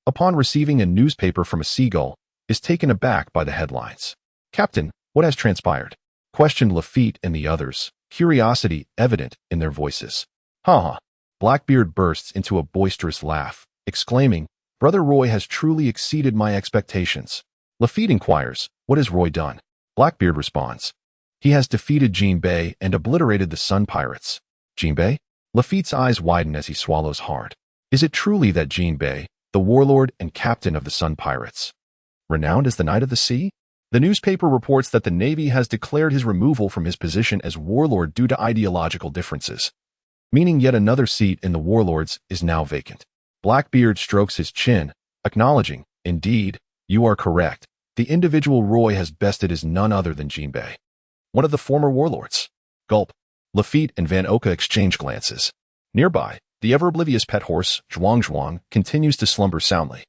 upon receiving a newspaper from a seagull, is taken aback by the headlines. "Captain, what has transpired?" questioned Lafitte and the others, curiosity evident in their voices. "Ha!" Blackbeard bursts into a boisterous laugh, exclaiming, "Brother Roy has truly exceeded my expectations." Lafitte inquires, "What has Roy done?" Blackbeard responds, "He has defeated Jinbei and obliterated the Sun Pirates." Jinbei? Lafitte's eyes widen as he swallows hard. Is it truly that Jinbei, the warlord and captain of the Sun Pirates, renowned as the Knight of the Sea? The newspaper reports that the Navy has declared his removal from his position as warlord due to ideological differences, meaning yet another seat in the warlords is now vacant. Blackbeard strokes his chin, acknowledging, "Indeed, you are correct. The individual Roy has bested is none other than Jinbei, one of the former warlords." Gulp. Lafitte and Van Oka exchange glances. Nearby, the ever-oblivious pet horse, Zhuang, continues to slumber soundly.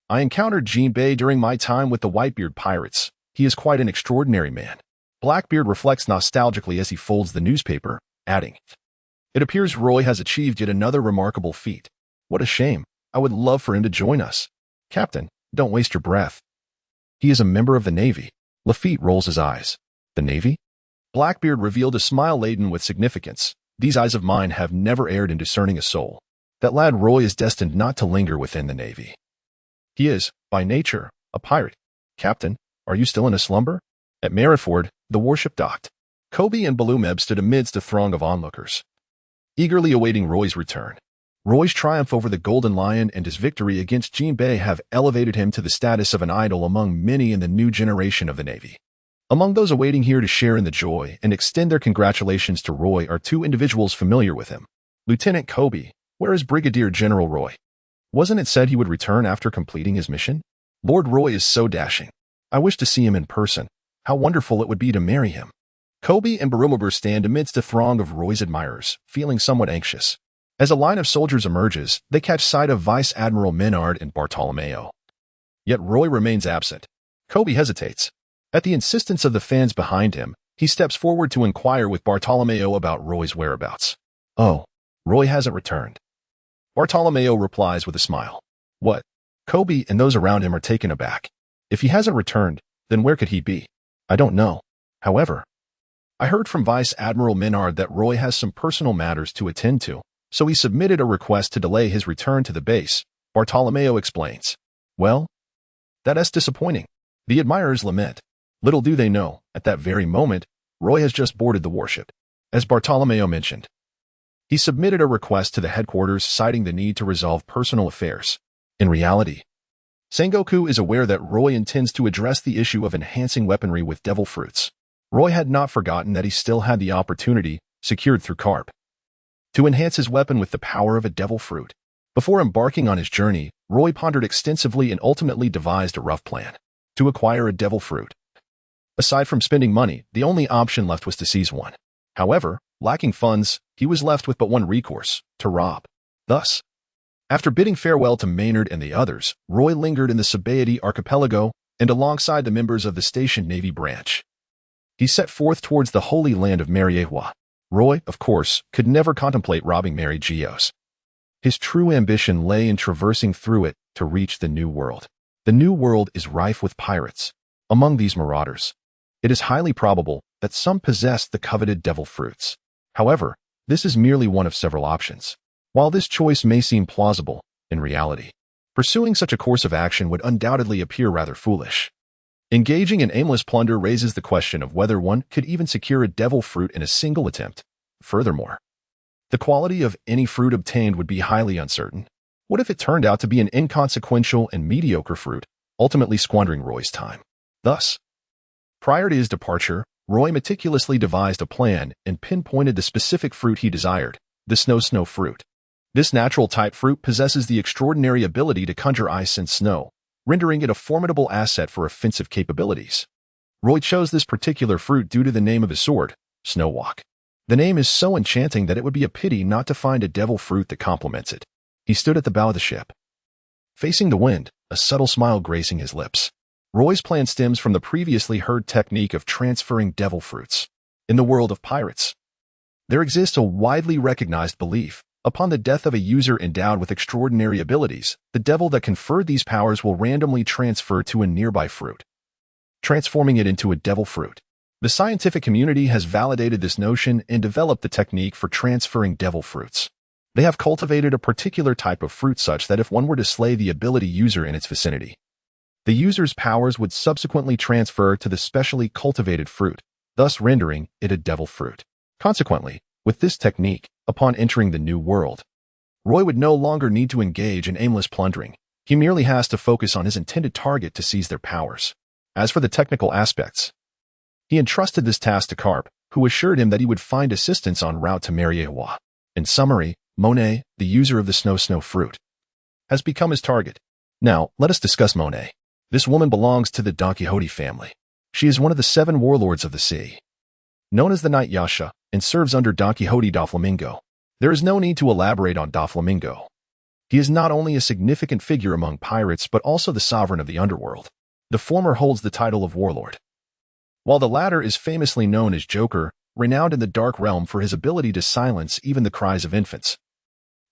"I encountered Jinbei during my time with the Whitebeard pirates. He is quite an extraordinary man." Blackbeard reflects nostalgically as he folds the newspaper, adding, "It appears Roy has achieved yet another remarkable feat. What a shame. I would love for him to join us." "Captain, don't waste your breath. He is a member of the Navy." Lafitte rolls his eyes. "The Navy?" Blackbeard revealed a smile laden with significance. "These eyes of mine have never erred in discerning a soul. That lad Roy is destined not to linger within the Navy. He is, by nature, a pirate. Captain, are you still in a slumber?" At Maryford, the warship docked. Kobe and Balumeb stood amidst a throng of onlookers, eagerly awaiting Roy's return. Roy's triumph over the Golden Lion and his victory against Jinbei have elevated him to the status of an idol among many in the new generation of the Navy. Among those awaiting here to share in the joy and extend their congratulations to Roy are two individuals familiar with him. Lieutenant Kobe, where is Brigadier General Roy? Wasn't it said he would return after completing his mission? Lord Roy is so dashing. I wish to see him in person. How wonderful it would be to marry him. Kobe and Barumabur stand amidst a throng of Roy's admirers, feeling somewhat anxious. As a line of soldiers emerges, they catch sight of Vice Admiral Menard and Bartolomeo. Yet Roy remains absent. Kobe hesitates. At the insistence of the fans behind him, he steps forward to inquire with Bartolomeo about Roy's whereabouts. "Oh, Roy hasn't returned." Bartolomeo replies with a smile. "What?" Kobe and those around him are taken aback. "If he hasn't returned, then where could he be?" "I don't know. However, I heard from Vice Admiral Menard that Roy has some personal matters to attend to, so he submitted a request to delay his return to the base," Bartolomeo explains. "Well, that's disappointing." The admirers lament. Little do they know, at that very moment, Roy has just boarded the warship. As Bartolomeo mentioned, he submitted a request to the headquarters citing the need to resolve personal affairs. In reality, Sengoku is aware that Roy intends to address the issue of enhancing weaponry with devil fruits. Roy had not forgotten that he still had the opportunity, secured through Carp, to enhance his weapon with the power of a devil fruit. Before embarking on his journey, Roy pondered extensively and ultimately devised a rough plan. to acquire a devil fruit. Aside from spending money, the only option left was to seize one. However, lacking funds, he was left with but one recourse, to rob. Thus, after bidding farewell to Maynard and the others, Roy lingered in the Sabaody archipelago and alongside the members of the stationed Navy branch. He set forth towards the holy land of Mariewa. Roy, of course, could never contemplate robbing Mary Geos. His true ambition lay in traversing through it to reach the New World. The New World is rife with pirates. Among these marauders, it is highly probable that some possess the coveted devil fruits. However, this is merely one of several options. While this choice may seem plausible, in reality, pursuing such a course of action would undoubtedly appear rather foolish. Engaging in aimless plunder raises the question of whether one could even secure a devil fruit in a single attempt. Furthermore, the quality of any fruit obtained would be highly uncertain. What if it turned out to be an inconsequential and mediocre fruit, ultimately squandering Roy's time? Thus, prior to his departure, Roy meticulously devised a plan and pinpointed the specific fruit he desired, the snow fruit. This natural-type fruit possesses the extraordinary ability to conjure ice and snow, rendering it a formidable asset for offensive capabilities. Roy chose this particular fruit due to the name of his sword, Snowwalk. The name is so enchanting that it would be a pity not to find a devil fruit that complements it. He stood at the bow of the ship, facing the wind, a subtle smile gracing his lips. Roy's plan stems from the previously heard technique of transferring devil fruits. In the world of pirates, there exists a widely recognized belief. Upon the death of a user endowed with extraordinary abilities, the devil that conferred these powers will randomly transfer to a nearby fruit, transforming it into a devil fruit. The scientific community has validated this notion and developed the technique for transferring devil fruits. They have cultivated a particular type of fruit such that if one were to slay the ability user in its vicinity, the user's powers would subsequently transfer to the specially cultivated fruit, thus rendering it a devil fruit. Consequently, with this technique, upon entering the New World, Roy would no longer need to engage in aimless plundering. He merely has to focus on his intended target to seize their powers. As for the technical aspects, he entrusted this task to Carp, who assured him that he would find assistance en route to Mariewa. In summary, Monet, the user of the snow fruit, has become his target. Now, let us discuss Monet. This woman belongs to the Don Quixote family. She is one of the 7 warlords of the sea, known as the Knight Yasha, and serves under Don Quixote da Flamingo. There is no need to elaborate on da Flamingo. He is not only a significant figure among pirates but also the sovereign of the underworld. The former holds the title of warlord, while the latter is famously known as Joker, renowned in the dark realm for his ability to silence even the cries of infants.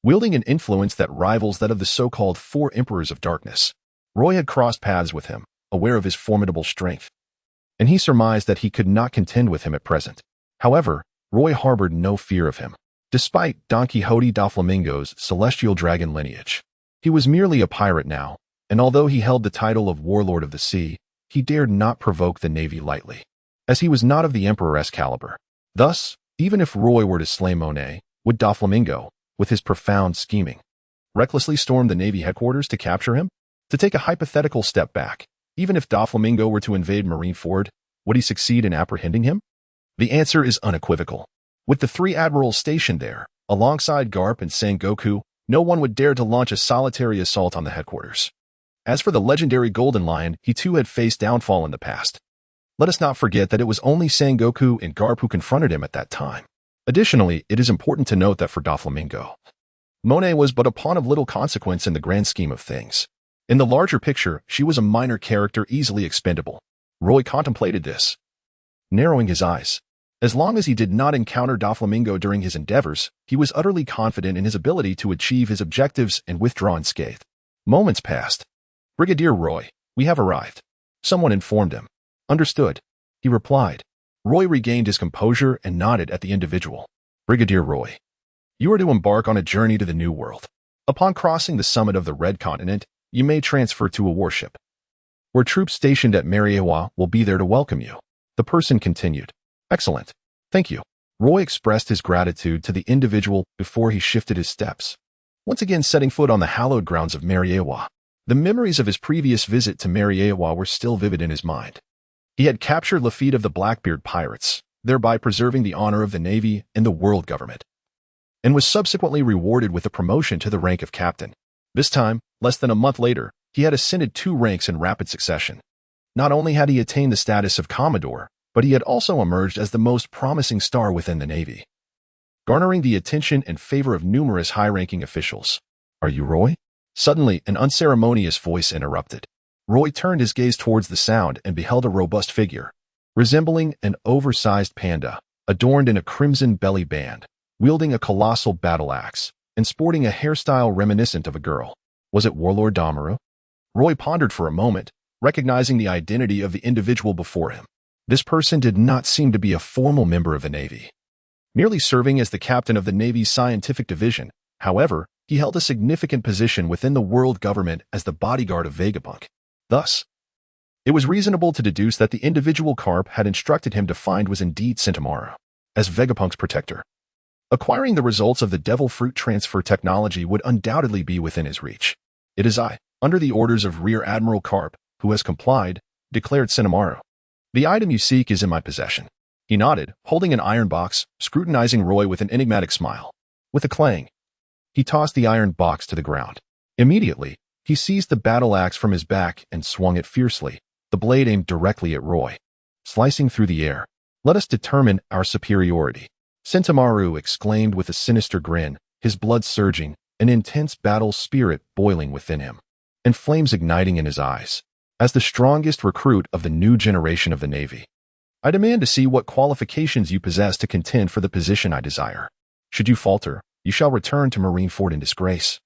Wielding an influence that rivals that of the so-called 4 Emperors of Darkness, Roy had crossed paths with him, aware of his formidable strength, and he surmised that he could not contend with him at present. However, Roy harbored no fear of him. Despite Don Quixote da Flamingo's celestial dragon lineage, he was merely a pirate now, and although he held the title of Warlord of the Sea, he dared not provoke the Navy lightly, as he was not of the Emperor's caliber. Thus, even if Roy were to slay Monet, would da Flamingo, with his profound scheming, recklessly storm the Navy headquarters to capture him? To take a hypothetical step back, even if da Flamingo were to invade Marineford, would he succeed in apprehending him? The answer is unequivocal. With the 3 admirals stationed there, alongside Garp and Sengoku, no one would dare to launch a solitary assault on the headquarters. As for the legendary Golden Lion, he too had faced downfall in the past. Let us not forget that it was only Sengoku and Garp who confronted him at that time. Additionally, it is important to note that for da Flamingo, Monet was but a pawn of little consequence in the grand scheme of things. In the larger picture, she was a minor character easily expendable. Roy contemplated this, narrowing his eyes. As long as he did not encounter da Flamingo during his endeavors, he was utterly confident in his ability to achieve his objectives and withdraw unscathed. Moments passed. "Brigadier Roy, we have arrived," someone informed him. "Understood," he replied. Roy regained his composure and nodded at the individual. "Brigadier Roy, you are to embark on a journey to the New World. Upon crossing the summit of the Red Continent, you may transfer to a warship, where troops stationed at Mariewa will be there to welcome you," the person continued. "Excellent. Thank you." Roy expressed his gratitude to the individual before he shifted his steps, once again setting foot on the hallowed grounds of Mariewa. The memories of his previous visit to Mariewa were still vivid in his mind. He had captured Lafitte of the Blackbeard pirates, thereby preserving the honor of the Navy and the world government, and was subsequently rewarded with a promotion to the rank of captain. This time, less than a month later, he had ascended 2 ranks in rapid succession. Not only had he attained the status of Commodore, but he had also emerged as the most promising star within the Navy, garnering the attention and favor of numerous high-ranking officials. "Are you Roy?" Suddenly, an unceremonious voice interrupted. Roy turned his gaze towards the sound and beheld a robust figure, resembling an oversized panda, adorned in a crimson belly band, wielding a colossal battle axe, and sporting a hairstyle reminiscent of a girl. Was it Warlord Damaru? Roy pondered for a moment, recognizing the identity of the individual before him. This person did not seem to be a formal member of the Navy, merely serving as the captain of the Navy's scientific division. However, he held a significant position within the world government as the bodyguard of Vegapunk. Thus, it was reasonable to deduce that the individual Carp had instructed him to find was indeed Sentomaru, as Vegapunk's protector. Acquiring the results of the Devil Fruit transfer technology would undoubtedly be within his reach. "It is I, under the orders of Rear Admiral Carp, who has complied," declared Sentomaru. "The item you seek is in my possession." He nodded, holding an iron box, scrutinizing Roy with an enigmatic smile. With a clang, he tossed the iron box to the ground. Immediately, he seized the battle axe from his back and swung it fiercely, the blade aimed directly at Roy, slicing through the air. "Let us determine our superiority," Sentomaru exclaimed with a sinister grin, his blood surging, an intense battle spirit boiling within him, and flames igniting in his eyes. "As the strongest recruit of the new generation of the Navy, I demand to see what qualifications you possess to contend for the position I desire. Should you falter, you shall return to Marineford in disgrace,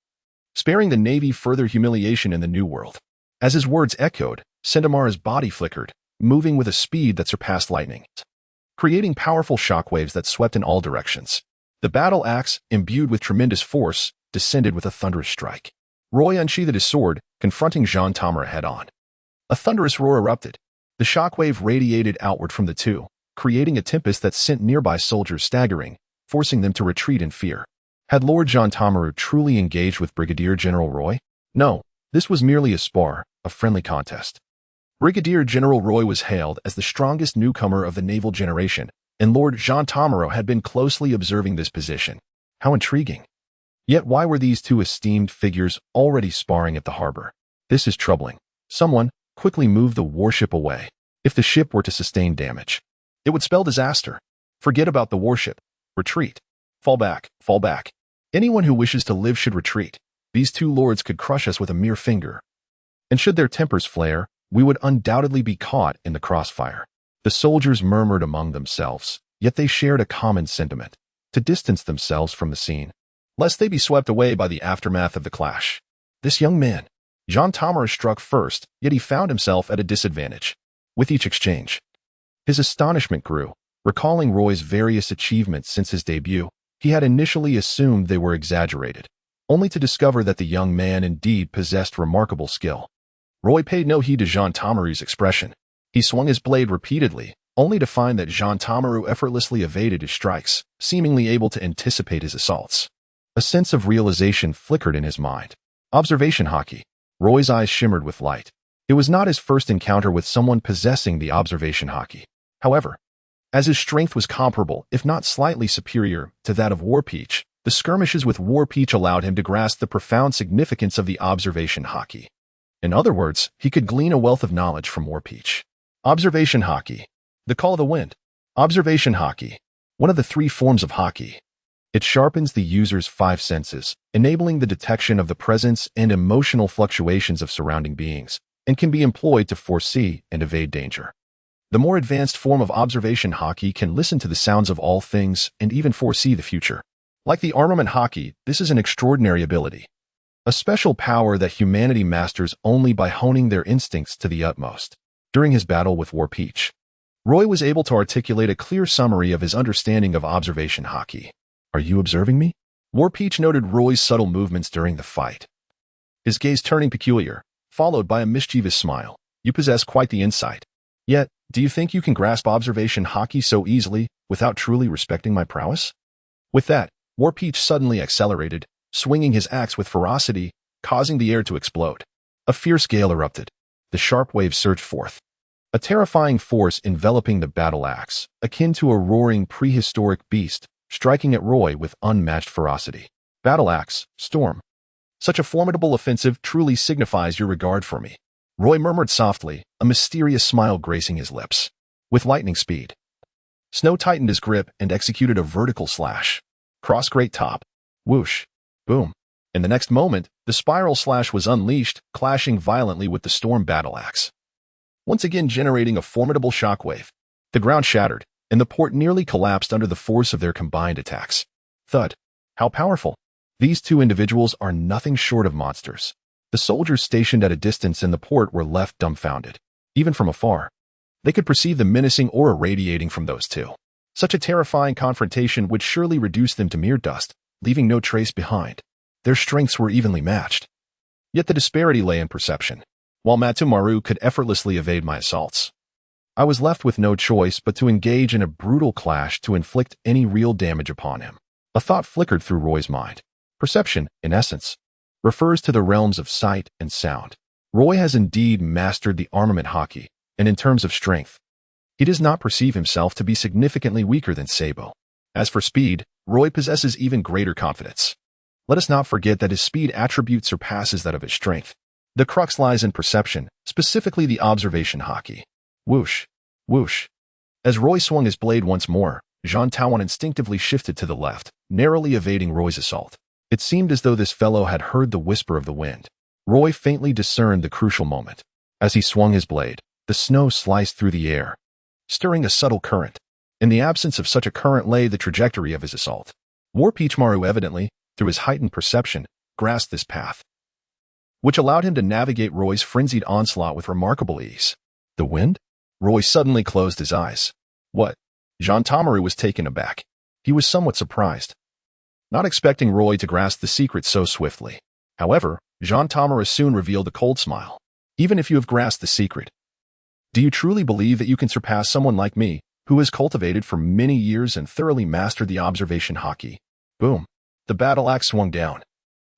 sparing the Navy further humiliation in the New World." As his words echoed, Sentomaru's body flickered, moving with a speed that surpassed lightning, creating powerful shockwaves that swept in all directions. The battle axe, imbued with tremendous force, descended with a thunderous strike. Roy unsheathed his sword, confronting Jean Tamara head-on. A thunderous roar erupted. The shockwave radiated outward from the two, creating a tempest that sent nearby soldiers staggering, forcing them to retreat in fear. Had Lord Jean Tamaru truly engaged with Brigadier General Roy? No, this was merely a spar, a friendly contest. Brigadier General Roy was hailed as the strongest newcomer of the naval generation, and Lord Jean Tamaro had been closely observing this position. How intriguing. Yet why were these two esteemed figures already sparring at the harbor? This is troubling. Someone, quickly move the warship away. If the ship were to sustain damage, it would spell disaster. Forget about the warship. Retreat. Fall back, fall back. Anyone who wishes to live should retreat. These two lords could crush us with a mere finger. And should their tempers flare, we would undoubtedly be caught in the crossfire. The soldiers murmured among themselves, yet they shared a common sentiment: to distance themselves from the scene, lest they be swept away by the aftermath of the clash. This young man, Jean Tamara, struck first, yet he found himself at a disadvantage. With each exchange, his astonishment grew. Recalling Roy's various achievements since his debut, he had initially assumed they were exaggerated, only to discover that the young man indeed possessed remarkable skill. Roy paid no heed to Jean Tamaru's expression. He swung his blade repeatedly, only to find that Jean Tamaru effortlessly evaded his strikes, seemingly able to anticipate his assaults. A sense of realization flickered in his mind. Observation haki. Roy's eyes shimmered with light. It was not his first encounter with someone possessing the observation haki. However, as his strength was comparable, if not slightly superior, to that of Warpeach, the skirmishes with Warpeach allowed him to grasp the profound significance of the observation haki. In other words, he could glean a wealth of knowledge from Warpeach. Observation haki. The call of the wind. Observation haki. One of the three forms of haki. It sharpens the user's five senses, enabling the detection of the presence and emotional fluctuations of surrounding beings, and can be employed to foresee and evade danger. The more advanced form of observation haki can listen to the sounds of all things and even foresee the future. Like the armament haki, this is an extraordinary ability, a special power that humanity masters only by honing their instincts to the utmost. During his battle with Warpeach, Roy was able to articulate a clear summary of his understanding of observation haki. "Are you observing me?" Warpeach noted Roy's subtle movements during the fight, his gaze turning peculiar, followed by a mischievous smile. "You possess quite the insight. Yet, do you think you can grasp observation haki so easily without truly respecting my prowess?" With that, Warpeach suddenly accelerated, swinging his axe with ferocity, causing the air to explode. A fierce gale erupted. The sharp waves surged forth, a terrifying force enveloping the battle axe, akin to a roaring prehistoric beast, striking at Roy with unmatched ferocity. Battle axe, storm. Such a formidable offensive truly signifies your regard for me. Roy murmured softly, a mysterious smile gracing his lips. With lightning speed, Snow tightened his grip and executed a vertical slash. Cross great top. Whoosh. Boom. In the next moment, the spiral slash was unleashed, clashing violently with the storm battle axe, once again generating a formidable shockwave. The ground shattered, and the port nearly collapsed under the force of their combined attacks. Thud. How powerful! These two individuals are nothing short of monsters. The soldiers stationed at a distance in the port were left dumbfounded. Even from afar, they could perceive the menacing aura radiating from those two. Such a terrifying confrontation would surely reduce them to mere dust, leaving no trace behind. Their strengths were evenly matched. Yet the disparity lay in perception. While Matumaru could effortlessly evade my assaults, I was left with no choice but to engage in a brutal clash to inflict any real damage upon him. A thought flickered through Roy's mind. Perception, in essence, refers to the realms of sight and sound. Roy has indeed mastered the armament hockey, and in terms of strength, he does not perceive himself to be significantly weaker than Sabo. As for speed, Roy possesses even greater confidence. Let us not forget that his speed attribute surpasses that of his strength. The crux lies in perception, specifically the observation hockey. Whoosh. Whoosh. As Roy swung his blade once more, Jean Tawan instinctively shifted to the left, narrowly evading Roy's assault. It seemed as though this fellow had heard the whisper of the wind. Roy faintly discerned the crucial moment. As he swung his blade, the snow sliced through the air, stirring a subtle current. In the absence of such a current lay the trajectory of his assault. War Peachmaru evidently, through his heightened perception, grasped this path, which allowed him to navigate Roy's frenzied onslaught with remarkable ease. The wind? Roy suddenly closed his eyes. What? Jean Tamaru was taken aback. He was somewhat surprised, not expecting Roy to grasp the secret so swiftly. However, Jean Tamaru soon revealed a cold smile. Even if you have grasped the secret, do you truly believe that you can surpass someone like me, who has cultivated for many years and thoroughly mastered the observation hockey? Boom. The battle axe swung down,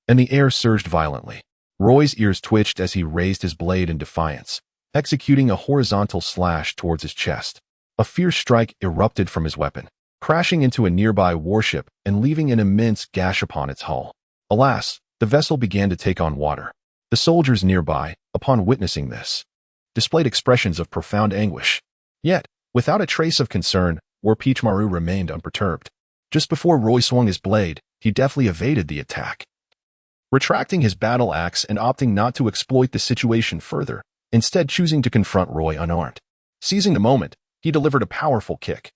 and the air surged violently. Roy's ears twitched as he raised his blade in defiance, executing a horizontal slash towards his chest. A fierce strike erupted from his weapon, crashing into a nearby warship and leaving an immense gash upon its hull. Alas, the vessel began to take on water. The soldiers nearby, upon witnessing this, displayed expressions of profound anguish. Yet, without a trace of concern, War Peachmaru remained unperturbed. Just before Roy swung his blade, he deftly evaded the attack, retracting his battle axe and opting not to exploit the situation further, instead choosing to confront Roy unarmed. Seizing the moment, he delivered a powerful kick,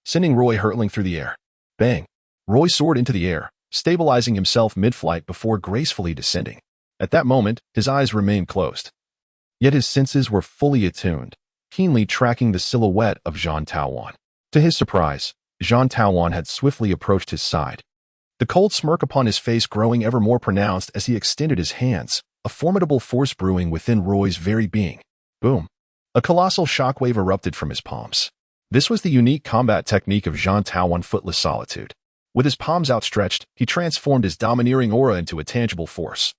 sending Roy hurtling through the air. Bang! Roy soared into the air, stabilizing himself mid-flight before gracefully descending. At that moment, his eyes remained closed, yet his senses were fully attuned, keenly tracking the silhouette of Jean Tawan. To his surprise, Jean Tawan had swiftly approached his side, the cold smirk upon his face growing ever more pronounced as he extended his hands, a formidable force brewing within Roy's very being. Boom! A colossal shockwave erupted from his palms. This was the unique combat technique of Jean Tawan, Footless Solitude. With his palms outstretched, he transformed his domineering aura into a tangible force,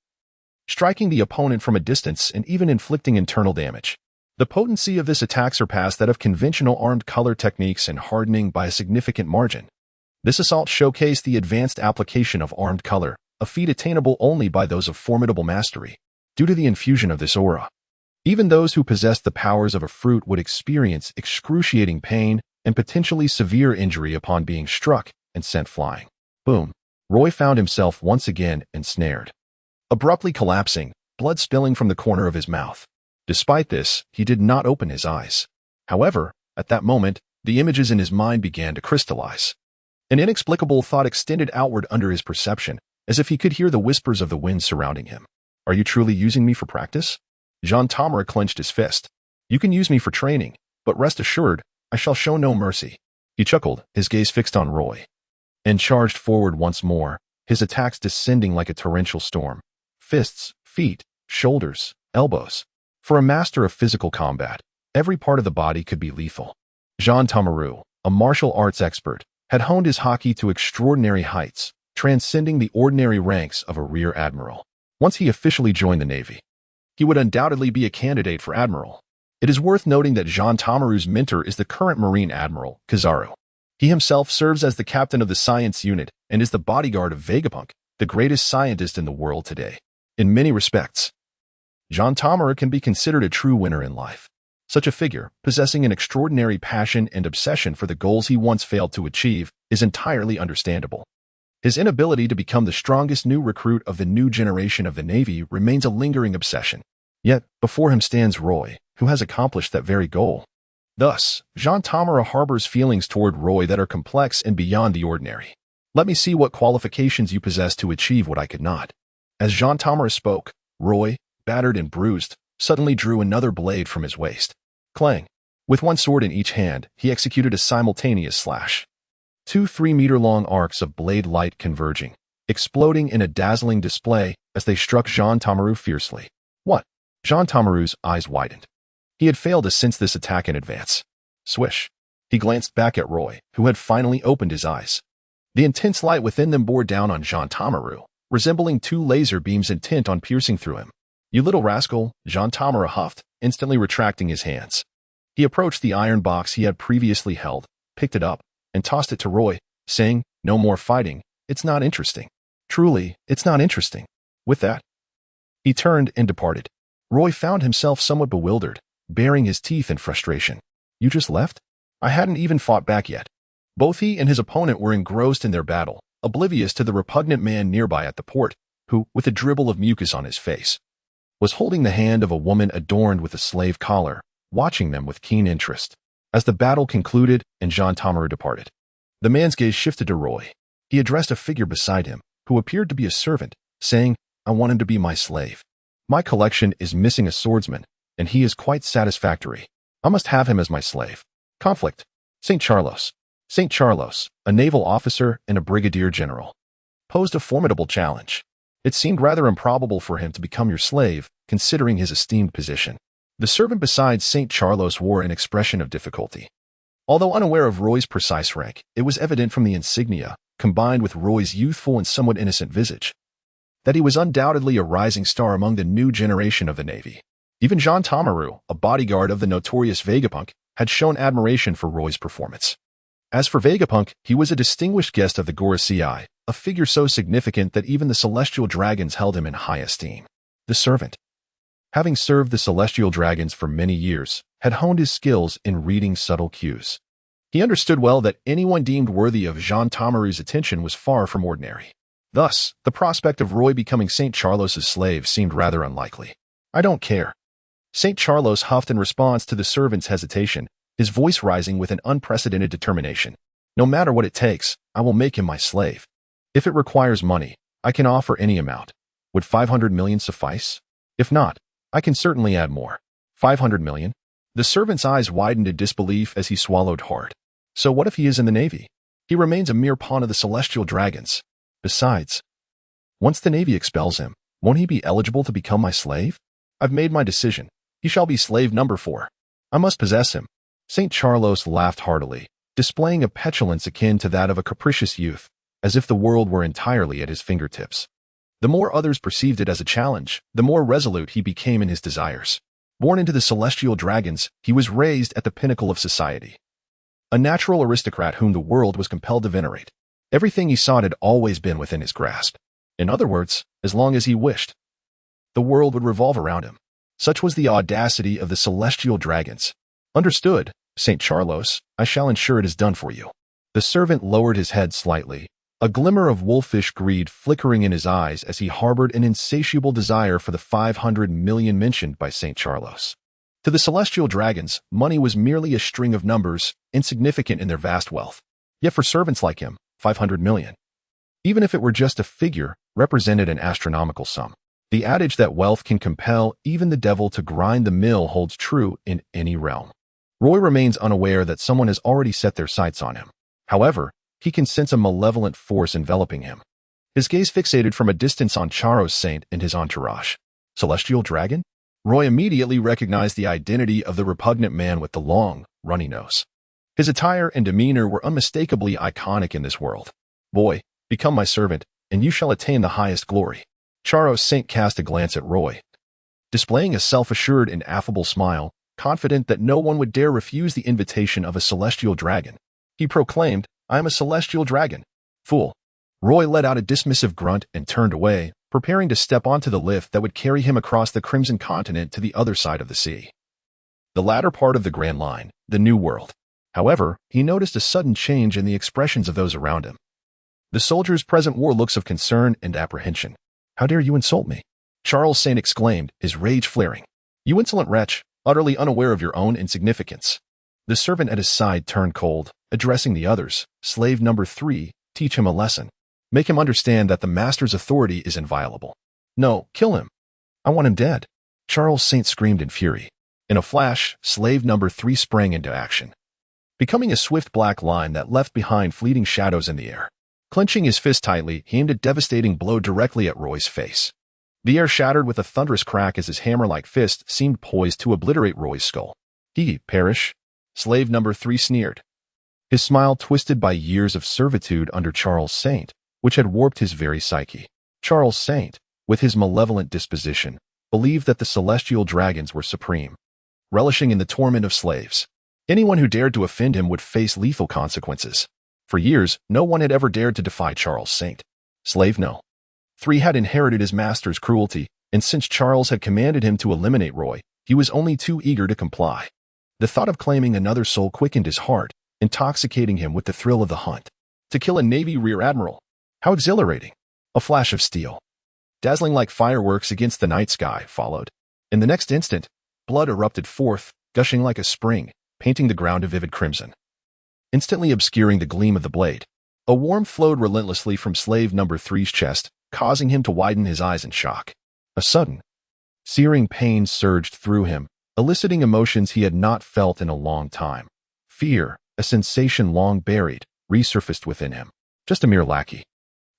striking the opponent from a distance and even inflicting internal damage. The potency of this attack surpassed that of conventional armed color techniques and hardening by a significant margin. This assault showcased the advanced application of armed color, a feat attainable only by those of formidable mastery. Due to the infusion of this aura, even those who possessed the powers of a fruit would experience excruciating pain and potentially severe injury upon being struck and sent flying. Boom! Roy found himself once again ensnared, abruptly collapsing, blood spilling from the corner of his mouth. Despite this, he did not open his eyes. However, at that moment, the images in his mind began to crystallize. An inexplicable thought extended outward under his perception, as if he could hear the whispers of the wind surrounding him. Are you truly using me for practice? Jean Tamara clenched his fist. You can use me for training, but rest assured, I shall show no mercy. He chuckled, his gaze fixed on Roy, and charged forward once more, his attacks descending like a torrential storm. Fists, feet, shoulders, elbows. For a master of physical combat, every part of the body could be lethal. Jean Tamaru, a martial arts expert, had honed his hockey to extraordinary heights, transcending the ordinary ranks of a rear admiral. Once he officially joined the Navy, he would undoubtedly be a candidate for admiral. It is worth noting that Jean Tamaru's mentor is the current Marine Admiral, Kizaru. He himself serves as the captain of the science unit and is the bodyguard of Vegapunk, the greatest scientist in the world today. In many respects, Jean Tamara can be considered a true winner in life. Such a figure, possessing an extraordinary passion and obsession for the goals he once failed to achieve, is entirely understandable. His inability to become the strongest new recruit of the new generation of the Navy remains a lingering obsession. Yet, before him stands Roy, who has accomplished that very goal. Thus, Jean Tamara harbors feelings toward Roy that are complex and beyond the ordinary. Let me see what qualifications you possess to achieve what I could not. As Jean Tamara spoke, Roy, battered and bruised, suddenly drew another blade from his waist. Clang! With one sword in each hand, he executed a simultaneous slash. 2 3-meter-long arcs of blade light converging, exploding in a dazzling display as they struck Jean Tamaru fiercely. What? Jean Tamaru's eyes widened. He had failed to sense this attack in advance. Swish. He glanced back at Roy, who had finally opened his eyes. The intense light within them bore down on Jean Tamaru, resembling 2 laser beams intent on piercing through him. You little rascal, Jean Tamara huffed, instantly retracting his hands. He approached the iron box he had previously held, picked it up, and tossed it to Roy, saying, "No more fighting, it's not interesting. Truly, it's not interesting." With that, he turned and departed. Roy found himself somewhat bewildered, baring his teeth in frustration. "You just left? I hadn't even fought back yet." Both he and his opponent were engrossed in their battle, oblivious to the repugnant man nearby at the port, who, with a dribble of mucus on his face, was holding the hand of a woman adorned with a slave collar, watching them with keen interest. As the battle concluded and Jean Tamaru departed, the man's gaze shifted to Roy. He addressed a figure beside him, who appeared to be a servant, saying, "I want him to be my slave. My collection is missing a swordsman, and he is quite satisfactory. I must have him as my slave." Conflict. St. Charlos. St. Charlos, a naval officer and a brigadier general, posed a formidable challenge. It seemed rather improbable for him to become your slave, considering his esteemed position. The servant beside St. Charlos wore an expression of difficulty. Although unaware of Roy's precise rank, it was evident from the insignia, combined with Roy's youthful and somewhat innocent visage, that he was undoubtedly a rising star among the new generation of the Navy. Even Jean Tamaru, a bodyguard of the notorious Vegapunk, had shown admiration for Roy's performance. As for Vegapunk, he was a distinguished guest of the Gorosei, a figure so significant that even the Celestial Dragons held him in high esteem. The servant, having served the Celestial Dragons for many years, had honed his skills in reading subtle cues. He understood well that anyone deemed worthy of Jean Tamaru's attention was far from ordinary. Thus, the prospect of Roy becoming St. Charlos's slave seemed rather unlikely. "I don't care." St. Charlos huffed in response to the servant's hesitation, his voice rising with an unprecedented determination. "No matter what it takes, I will make him my slave. If it requires money, I can offer any amount. Would 500 million suffice? If not, I can certainly add more." 500 million? The servant's eyes widened in disbelief as he swallowed hard. So what if he is in the Navy? He remains a mere pawn of the Celestial Dragons. Besides, once the Navy expels him, won't he be eligible to become my slave? I've made my decision. He shall be slave number 4. I must possess him. St. Charlos laughed heartily, displaying a petulance akin to that of a capricious youth, as if the world were entirely at his fingertips. The more others perceived it as a challenge, the more resolute he became in his desires. Born into the Celestial Dragons, he was raised at the pinnacle of society. A natural aristocrat whom the world was compelled to venerate. Everything he sought had always been within his grasp. In other words, as long as he wished, the world would revolve around him. Such was the audacity of the Celestial Dragons. "Understood, St. Charlos, I shall ensure it is done for you." The servant lowered his head slightly, a glimmer of wolfish greed flickering in his eyes as he harbored an insatiable desire for the 500 million mentioned by St. Charlos. To the Celestial Dragons, money was merely a string of numbers, insignificant in their vast wealth. Yet for servants like him, 500 million, even if it were just a figure, represented an astronomical sum. The adage that wealth can compel even the devil to grind the mill holds true in any realm. Roy remains unaware that someone has already set their sights on him. However, he can sense a malevolent force enveloping him. His gaze fixated from a distance on Charos Saint and his entourage. Celestial Dragon? Roy immediately recognized the identity of the repugnant man with the long, runny nose. His attire and demeanor were unmistakably iconic in this world. "Boy, become my servant, and you shall attain the highest glory." Charos Saint cast a glance at Roy, displaying a self-assured and affable smile, confident that no one would dare refuse the invitation of a Celestial Dragon. He proclaimed, "I am a Celestial Dragon." "Fool." Roy let out a dismissive grunt and turned away, preparing to step onto the lift that would carry him across the Crimson Continent to the other side of the sea. The latter part of the Grand Line, the New World. However, he noticed a sudden change in the expressions of those around him. The soldiers present wore looks of concern and apprehension. "How dare you insult me?" Charles Saint exclaimed, his rage flaring. "You insolent wretch, utterly unaware of your own insignificance." The servant at his side turned cold, addressing the others. "Slave number 3, teach him a lesson. Make him understand that the master's authority is inviolable. No, kill him. I want him dead." Charles Saint screamed in fury. In a flash, slave number 3 sprang into action, becoming a swift black line that left behind fleeting shadows in the air. Clenching his fist tightly, he aimed a devastating blow directly at Roy's face. The air shattered with a thunderous crack as his hammer-like fist seemed poised to obliterate Roy's skull. "He perish?" Slave number 3 sneered, his smile twisted by years of servitude under Charles Saint, which had warped his very psyche. Charles Saint, with his malevolent disposition, believed that the celestial dragons were supreme, relishing in the torment of slaves. Anyone who dared to offend him would face lethal consequences. For years, no one had ever dared to defy Charles Saint. Slave No. 3 had inherited his master's cruelty, and since Charles had commanded him to eliminate Roy, he was only too eager to comply. The thought of claiming another soul quickened his heart, intoxicating him with the thrill of the hunt. To kill a Navy Rear Admiral. How exhilarating! A flash of steel, dazzling like fireworks against the night sky, followed. In the next instant, blood erupted forth, gushing like a spring, painting the ground a vivid crimson, instantly obscuring the gleam of the blade. A warmth flowed relentlessly from slave number 3's chest, causing him to widen his eyes in shock. A sudden, searing pain surged through him, eliciting emotions he had not felt in a long time. Fear, a sensation long buried, resurfaced within him. Just a mere lackey.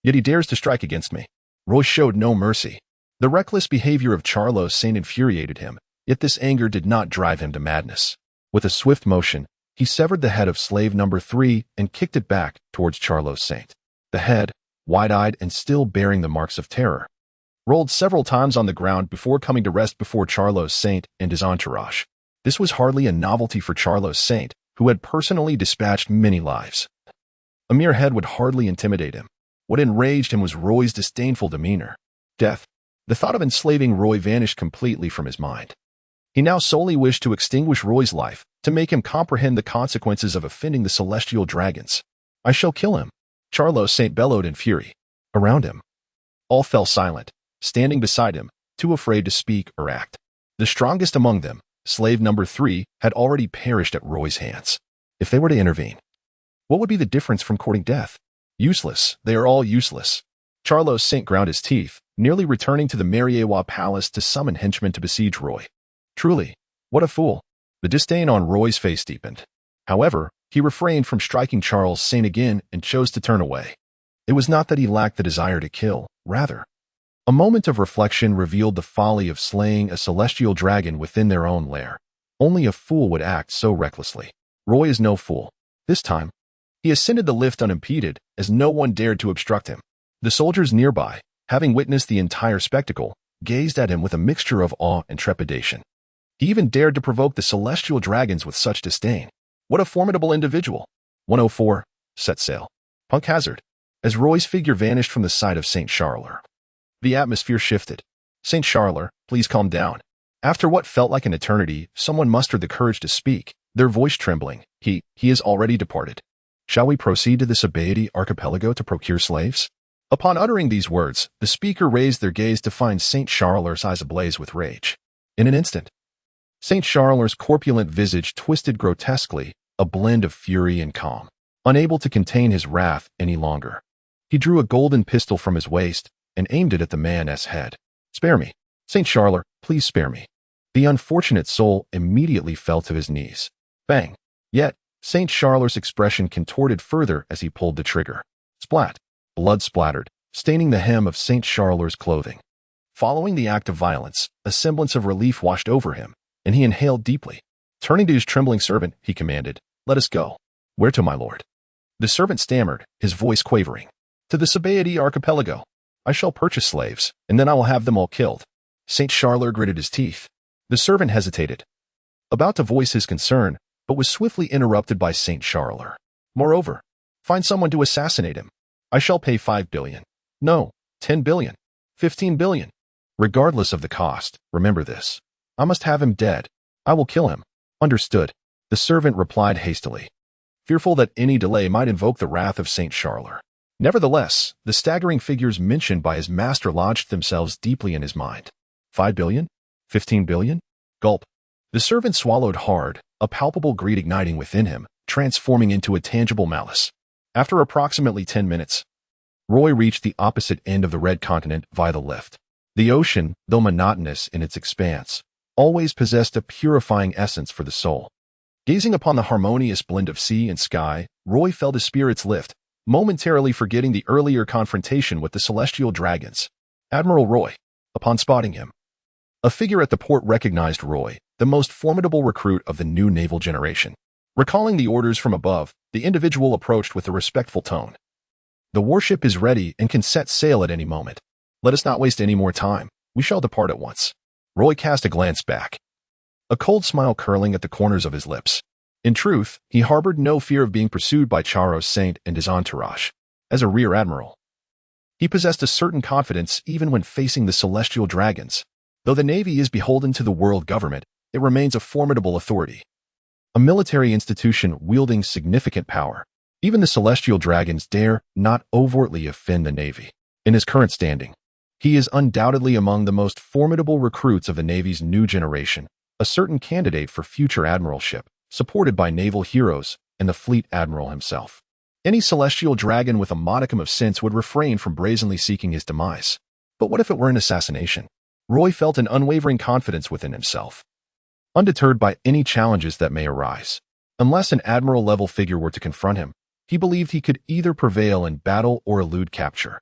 Yet he dares to strike against me. Roy showed no mercy. The reckless behavior of Charles Saint infuriated him, yet this anger did not drive him to madness. With a swift motion, he severed the head of slave number 3 and kicked it back towards Charles Saint. The head, wide-eyed and still bearing the marks of terror, rolled several times on the ground before coming to rest before Charles Saint and his entourage. This was hardly a novelty for Charles Saint, who had personally dispatched many lives. A mere head would hardly intimidate him. What enraged him was Roy's disdainful demeanor. Death. The thought of enslaving Roy vanished completely from his mind. He now solely wished to extinguish Roy's life, to make him comprehend the consequences of offending the celestial dragons. "I shall kill him," Charles Saint bellowed in fury. Around him, all fell silent, standing beside him, too afraid to speak or act. The strongest among them, slave number 3, had already perished at Roy's hands. If they were to intervene, what would be the difference from courting death? Useless. They are all useless. Charles Saint ground his teeth, nearly returning to the Mariewa Palace to summon henchmen to besiege Roy. Truly, what a fool. The disdain on Roy's face deepened. However, he refrained from striking Charles Saint again and chose to turn away. It was not that he lacked the desire to kill, rather. A moment of reflection revealed the folly of slaying a celestial dragon within their own lair. Only a fool would act so recklessly. Roy is no fool. This time, he ascended the lift unimpeded, as no one dared to obstruct him. The soldiers nearby, having witnessed the entire spectacle, gazed at him with a mixture of awe and trepidation. He even dared to provoke the celestial dragons with such disdain. What a formidable individual! 104. Set sail. Punk hazard. As Roy's figure vanished from the sight of St. Charles, the atmosphere shifted. "St. Charles, please calm down." After what felt like an eternity, someone mustered the courage to speak, their voice trembling. He is already departed. Shall we proceed to the Sabaody archipelago to procure slaves?" Upon uttering these words, the speaker raised their gaze to find St. Charles' eyes ablaze with rage. In an instant, St. Charles' corpulent visage twisted grotesquely, a blend of fury and calm. Unable to contain his wrath any longer, he drew a golden pistol from his waist and aimed it at the man's head. "Spare me. St. Charles, please spare me." The unfortunate soul immediately fell to his knees. Bang! Yet, St. Charles' expression contorted further as he pulled the trigger. Splat! Blood splattered, staining the hem of St. Charles' clothing. Following the act of violence, a semblance of relief washed over him, and he inhaled deeply. Turning to his trembling servant, he commanded, "Let us go." "Where to, my lord?" The servant stammered, his voice quavering. "To the Sabaody archipelago. I shall purchase slaves, and then I will have them all killed." St. Charles gritted his teeth. The servant hesitated, about to voice his concern, but was swiftly interrupted by St. Charles. "Moreover, find someone to assassinate him. I shall pay 5 billion. No, 10 billion. 15 billion. Regardless of the cost, remember this. I must have him dead. I will kill him. Understood. The servant replied hastily, fearful that any delay might invoke the wrath of Saint Charler. Nevertheless, the staggering figures mentioned by his master lodged themselves deeply in his mind. 5 billion? 15 billion? Gulp. The servant swallowed hard, a palpable greed igniting within him, transforming into a tangible malice. After approximately 10 minutes, Roy reached the opposite end of the Red Continent via the lift. The ocean, though monotonous in its expanse, always possessed a purifying essence for the soul. Gazing upon the harmonious blend of sea and sky, Roy felt his spirits lift, momentarily forgetting the earlier confrontation with the celestial dragons. Admiral Roy. Upon spotting him, a figure at the port recognized Roy, the most formidable recruit of the new naval generation. Recalling the orders from above, the individual approached with a respectful tone. The warship is ready and can set sail at any moment. Let us not waste any more time. We shall depart at once. Roy cast a glance back, a cold smile curling at the corners of his lips. In truth, he harbored no fear of being pursued by Charos Saint and his entourage. As a rear admiral, he possessed a certain confidence even when facing the celestial dragons. Though the Navy is beholden to the world government, it remains a formidable authority, a military institution wielding significant power. Even the celestial dragons dare not overtly offend the Navy. In his current standing, he is undoubtedly among the most formidable recruits of the Navy's new generation, a certain candidate for future admiralship, supported by naval heroes and the fleet admiral himself. Any celestial dragon with a modicum of sense would refrain from brazenly seeking his demise. But what if it were an assassination? Roy felt an unwavering confidence within himself, undeterred by any challenges that may arise. Unless an admiral-level figure were to confront him, he believed he could either prevail in battle or elude capture.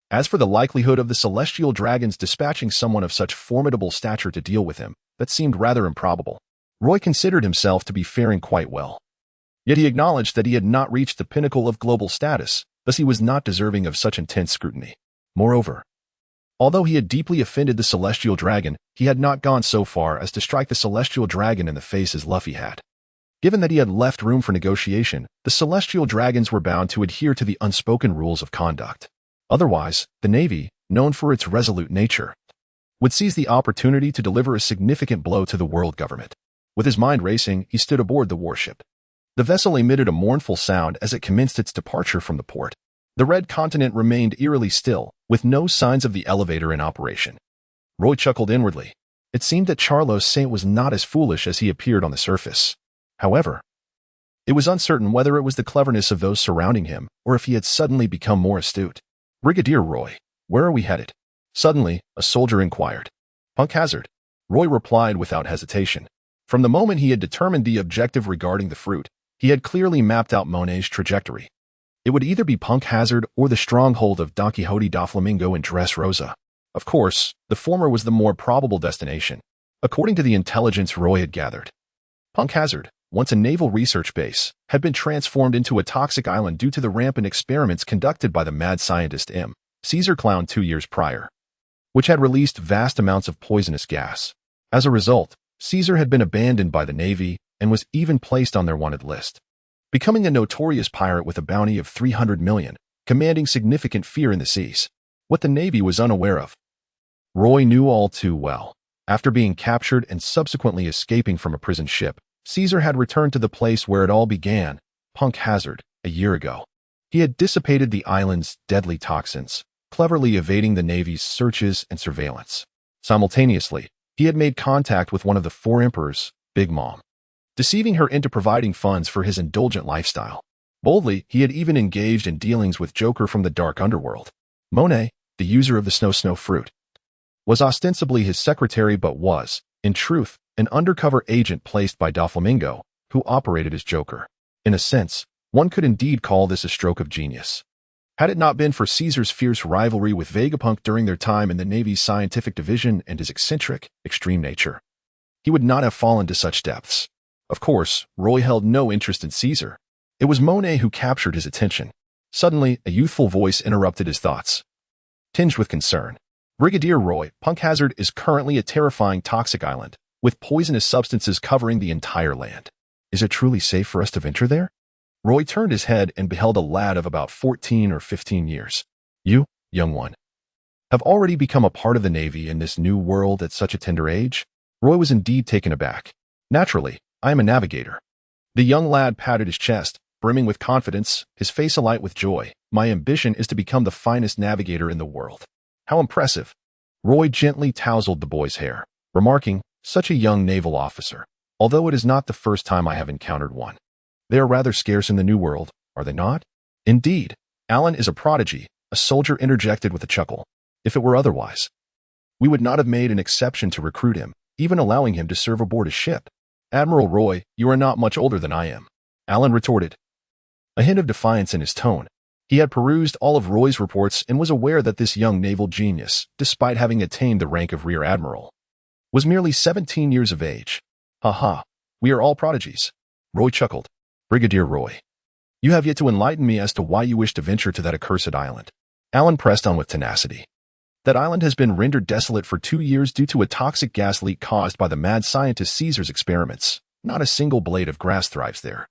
As for the likelihood of the celestial dragons dispatching someone of such formidable stature to deal with him, that seemed rather improbable. Roy considered himself to be faring quite well. Yet he acknowledged that he had not reached the pinnacle of global status, thus he was not deserving of such intense scrutiny. Moreover, although he had deeply offended the celestial dragon, he had not gone so far as to strike the celestial dragon in the face as Luffy had. Given that he had left room for negotiation, the celestial dragons were bound to adhere to the unspoken rules of conduct. Otherwise, the Navy, known for its resolute nature, would seize the opportunity to deliver a significant blow to the world government. With his mind racing, he stood aboard the warship. The vessel emitted a mournful sound as it commenced its departure from the port. The Red Continent remained eerily still, with no signs of the elevator in operation. Roy chuckled inwardly. It seemed that Charos Saint was not as foolish as he appeared on the surface. However, it was uncertain whether it was the cleverness of those surrounding him or if he had suddenly become more astute. Brigadier Roy, where are we headed? Suddenly, a soldier inquired. Punk Hazard. Roy replied without hesitation. From the moment he had determined the objective regarding the fruit, he had clearly mapped out Monet's trajectory. It would either be Punk Hazard or the stronghold of Don Quixote da Flamingo in Dressrosa. Of course, the former was the more probable destination, according to the intelligence Roy had gathered. Punk Hazard, once a naval research base, had been transformed into a toxic island due to the rampant experiments conducted by the mad scientist M. Caesar Clown 2 years prior, which had released vast amounts of poisonous gas. As a result, Caesar had been abandoned by the Navy and was even placed on their wanted list, becoming a notorious pirate with a bounty of 300 million, commanding significant fear in the seas. What the Navy was unaware of, Roy knew all too well. After being captured and subsequently escaping from a prison ship, Caesar had returned to the place where it all began, Punk Hazard, a year ago. He had dissipated the island's deadly toxins, cleverly evading the Navy's searches and surveillance. Simultaneously, he had made contact with one of the 4 emperors, Big Mom, deceiving her into providing funds for his indulgent lifestyle. Boldly, he had even engaged in dealings with Joker from the dark underworld. Monet, the user of the snow fruit, was ostensibly his secretary but was, in truth, an undercover agent placed by Doflamingo, who operated as Joker. In a sense, one could indeed call this a stroke of genius. Had it not been for Caesar's fierce rivalry with Vegapunk during their time in the Navy's scientific division and his eccentric, extreme nature, he would not have fallen to such depths. Of course, Roy held no interest in Caesar. It was Monet who captured his attention. Suddenly, a youthful voice interrupted his thoughts, tinged with concern. Brigadier Roy, Punk Hazard is currently a terrifying toxic island, with poisonous substances covering the entire land. Is it truly safe for us to venture there? Roy turned his head and beheld a lad of about 14 or 15 years. You, young one, have already become a part of the Navy in this new world at such a tender age? Roy was indeed taken aback. Naturally, I am a navigator. The young lad patted his chest, brimming with confidence, his face alight with joy. My ambition is to become the finest navigator in the world. How impressive. Roy gently tousled the boy's hair, remarking, such a young naval officer. Although it is not the first time I have encountered one. They are rather scarce in the New World, are they not? Indeed, Alan is a prodigy, a soldier interjected with a chuckle. If it were otherwise, we would not have made an exception to recruit him, even allowing him to serve aboard a ship. Admiral Roy, you are not much older than I am, Alan retorted. A hint of defiance in his tone. He had perused all of Roy's reports and was aware that this young naval genius, despite having attained the rank of Rear Admiral, was merely 17 years of age. Ha, we are all prodigies. Roy chuckled. Brigadier Roy, you have yet to enlighten me as to why you wish to venture to that accursed island. Alan pressed on with tenacity. That island has been rendered desolate for 2 years due to a toxic gas leak caused by the mad scientist Caesar's experiments. Not a single blade of grass thrives there.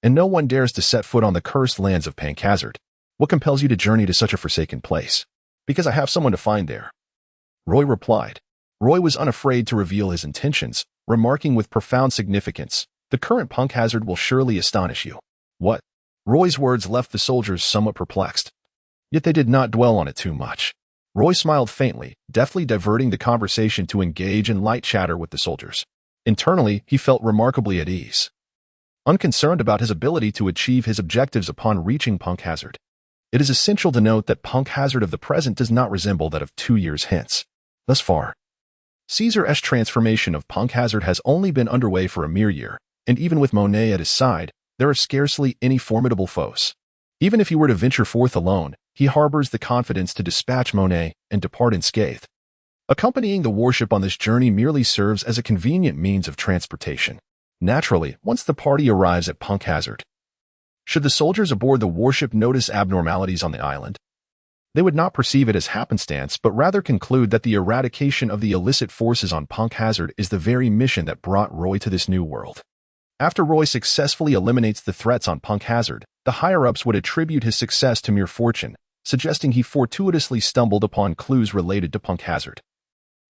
And no one dares to set foot on the cursed lands of Pankhazard. What compels you to journey to such a forsaken place? Because I have someone to find there. Roy replied. Roy was unafraid to reveal his intentions, remarking with profound significance, the current Pankhazard will surely astonish you. What? Roy's words left the soldiers somewhat perplexed. Yet they did not dwell on it too much. Roy smiled faintly, deftly diverting the conversation to engage in light chatter with the soldiers. Internally, he felt remarkably at ease, unconcerned about his ability to achieve his objectives upon reaching Pankhazard. It is essential to note that Pankhazard of the present does not resemble that of 2 years hence. Thus far, Caesar's transformation of Pankhazard has only been underway for a mere year, and even with Monet at his side, there are scarcely any formidable foes. Even if he were to venture forth alone, he harbors the confidence to dispatch Monet and depart unscathed. Accompanying the warship on this journey merely serves as a convenient means of transportation. Naturally, once the party arrives at Pankhazard, should the soldiers aboard the warship notice abnormalities on the island, they would not perceive it as happenstance but rather conclude that the eradication of the illicit forces on Pankhazard is the very mission that brought Roy to this new world. After Roy successfully eliminates the threats on Pankhazard, the higher-ups would attribute his success to mere fortune, suggesting he fortuitously stumbled upon clues related to Pankhazard,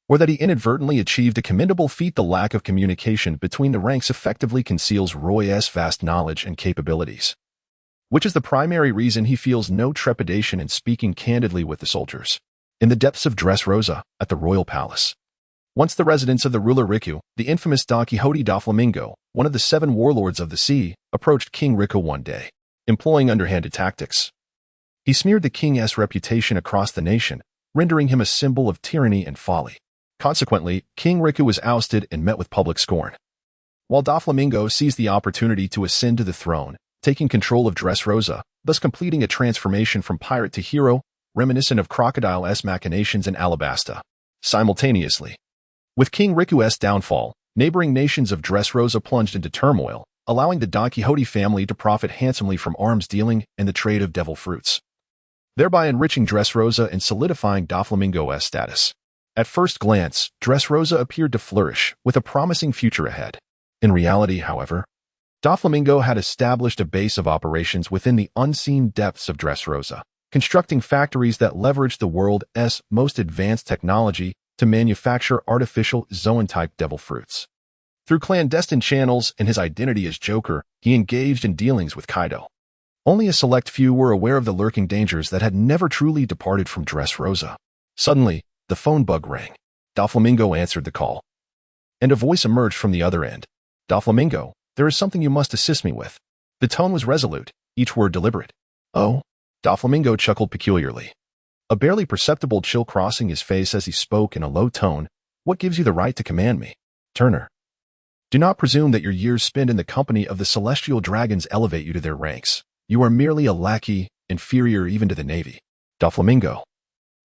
or that he inadvertently achieved a commendable feat. The lack of communication between the ranks effectively conceals Roy's vast knowledge and capabilities, which is the primary reason he feels no trepidation in speaking candidly with the soldiers. In the depths of Dressrosa, at the royal palace, once the residence of the ruler Riku, the infamous Don Quixote Doflamingo, one of the 7 warlords of the sea, approached King Riku one day, employing underhanded tactics. He smeared the king's reputation across the nation, rendering him a symbol of tyranny and folly. Consequently, King Riku was ousted and met with public scorn, while Doflamingo seized the opportunity to ascend to the throne, taking control of Dressrosa, thus completing a transformation from pirate to hero, reminiscent of Crocodile's machinations in Alabasta. Simultaneously, with King Riku's downfall, neighboring nations of Dressrosa plunged into turmoil, allowing the Don Quixote family to profit handsomely from arms dealing and the trade of devil fruits, thereby enriching Dressrosa and solidifying Doflamingo's status. At first glance, Dressrosa appeared to flourish, with a promising future ahead. In reality, however, Doflamingo had established a base of operations within the unseen depths of Dressrosa, constructing factories that leveraged the world's most advanced technology to manufacture artificial zoan-type devil fruits. Through clandestine channels and his identity as Joker, he engaged in dealings with Kaido. Only a select few were aware of the lurking dangers that had never truly departed from Dressrosa. Suddenly, the phone bug rang. Doflamingo answered the call, and a voice emerged from the other end. Doflamingo, there is something you must assist me with. The tone was resolute, each word deliberate. Oh? Doflamingo chuckled peculiarly, a barely perceptible chill crossing his face as he spoke in a low tone. What gives you the right to command me? Turner, do not presume that your years spent in the company of the celestial dragons elevate you to their ranks. You are merely a lackey, inferior even to the Navy. Doflamingo,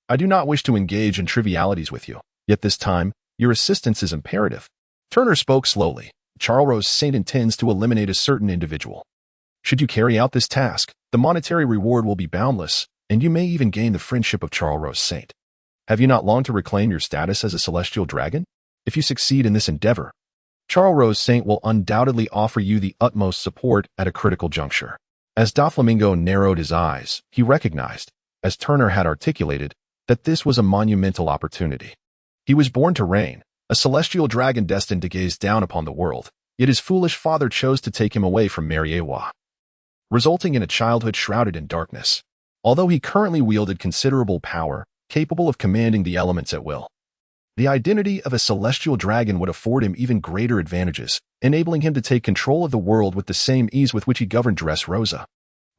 I do not wish to engage in trivialities with you, yet this time, your assistance is imperative. Turner spoke slowly. Charles Saint intends to eliminate a certain individual. Should you carry out this task, the monetary reward will be boundless, and you may even gain the friendship of Charles Saint. Have you not longed to reclaim your status as a celestial dragon? If you succeed in this endeavor, Charles Saint will undoubtedly offer you the utmost support at a critical juncture. As Doflamingo narrowed his eyes, he recognized, as Turner had articulated, that this was a monumental opportunity. He was born to reign, a celestial dragon destined to gaze down upon the world, yet his foolish father chose to take him away from Mariewa, resulting in a childhood shrouded in darkness. Although he currently wielded considerable power, capable of commanding the elements at will, the identity of a celestial dragon would afford him even greater advantages, enabling him to take control of the world with the same ease with which he governed Dressrosa.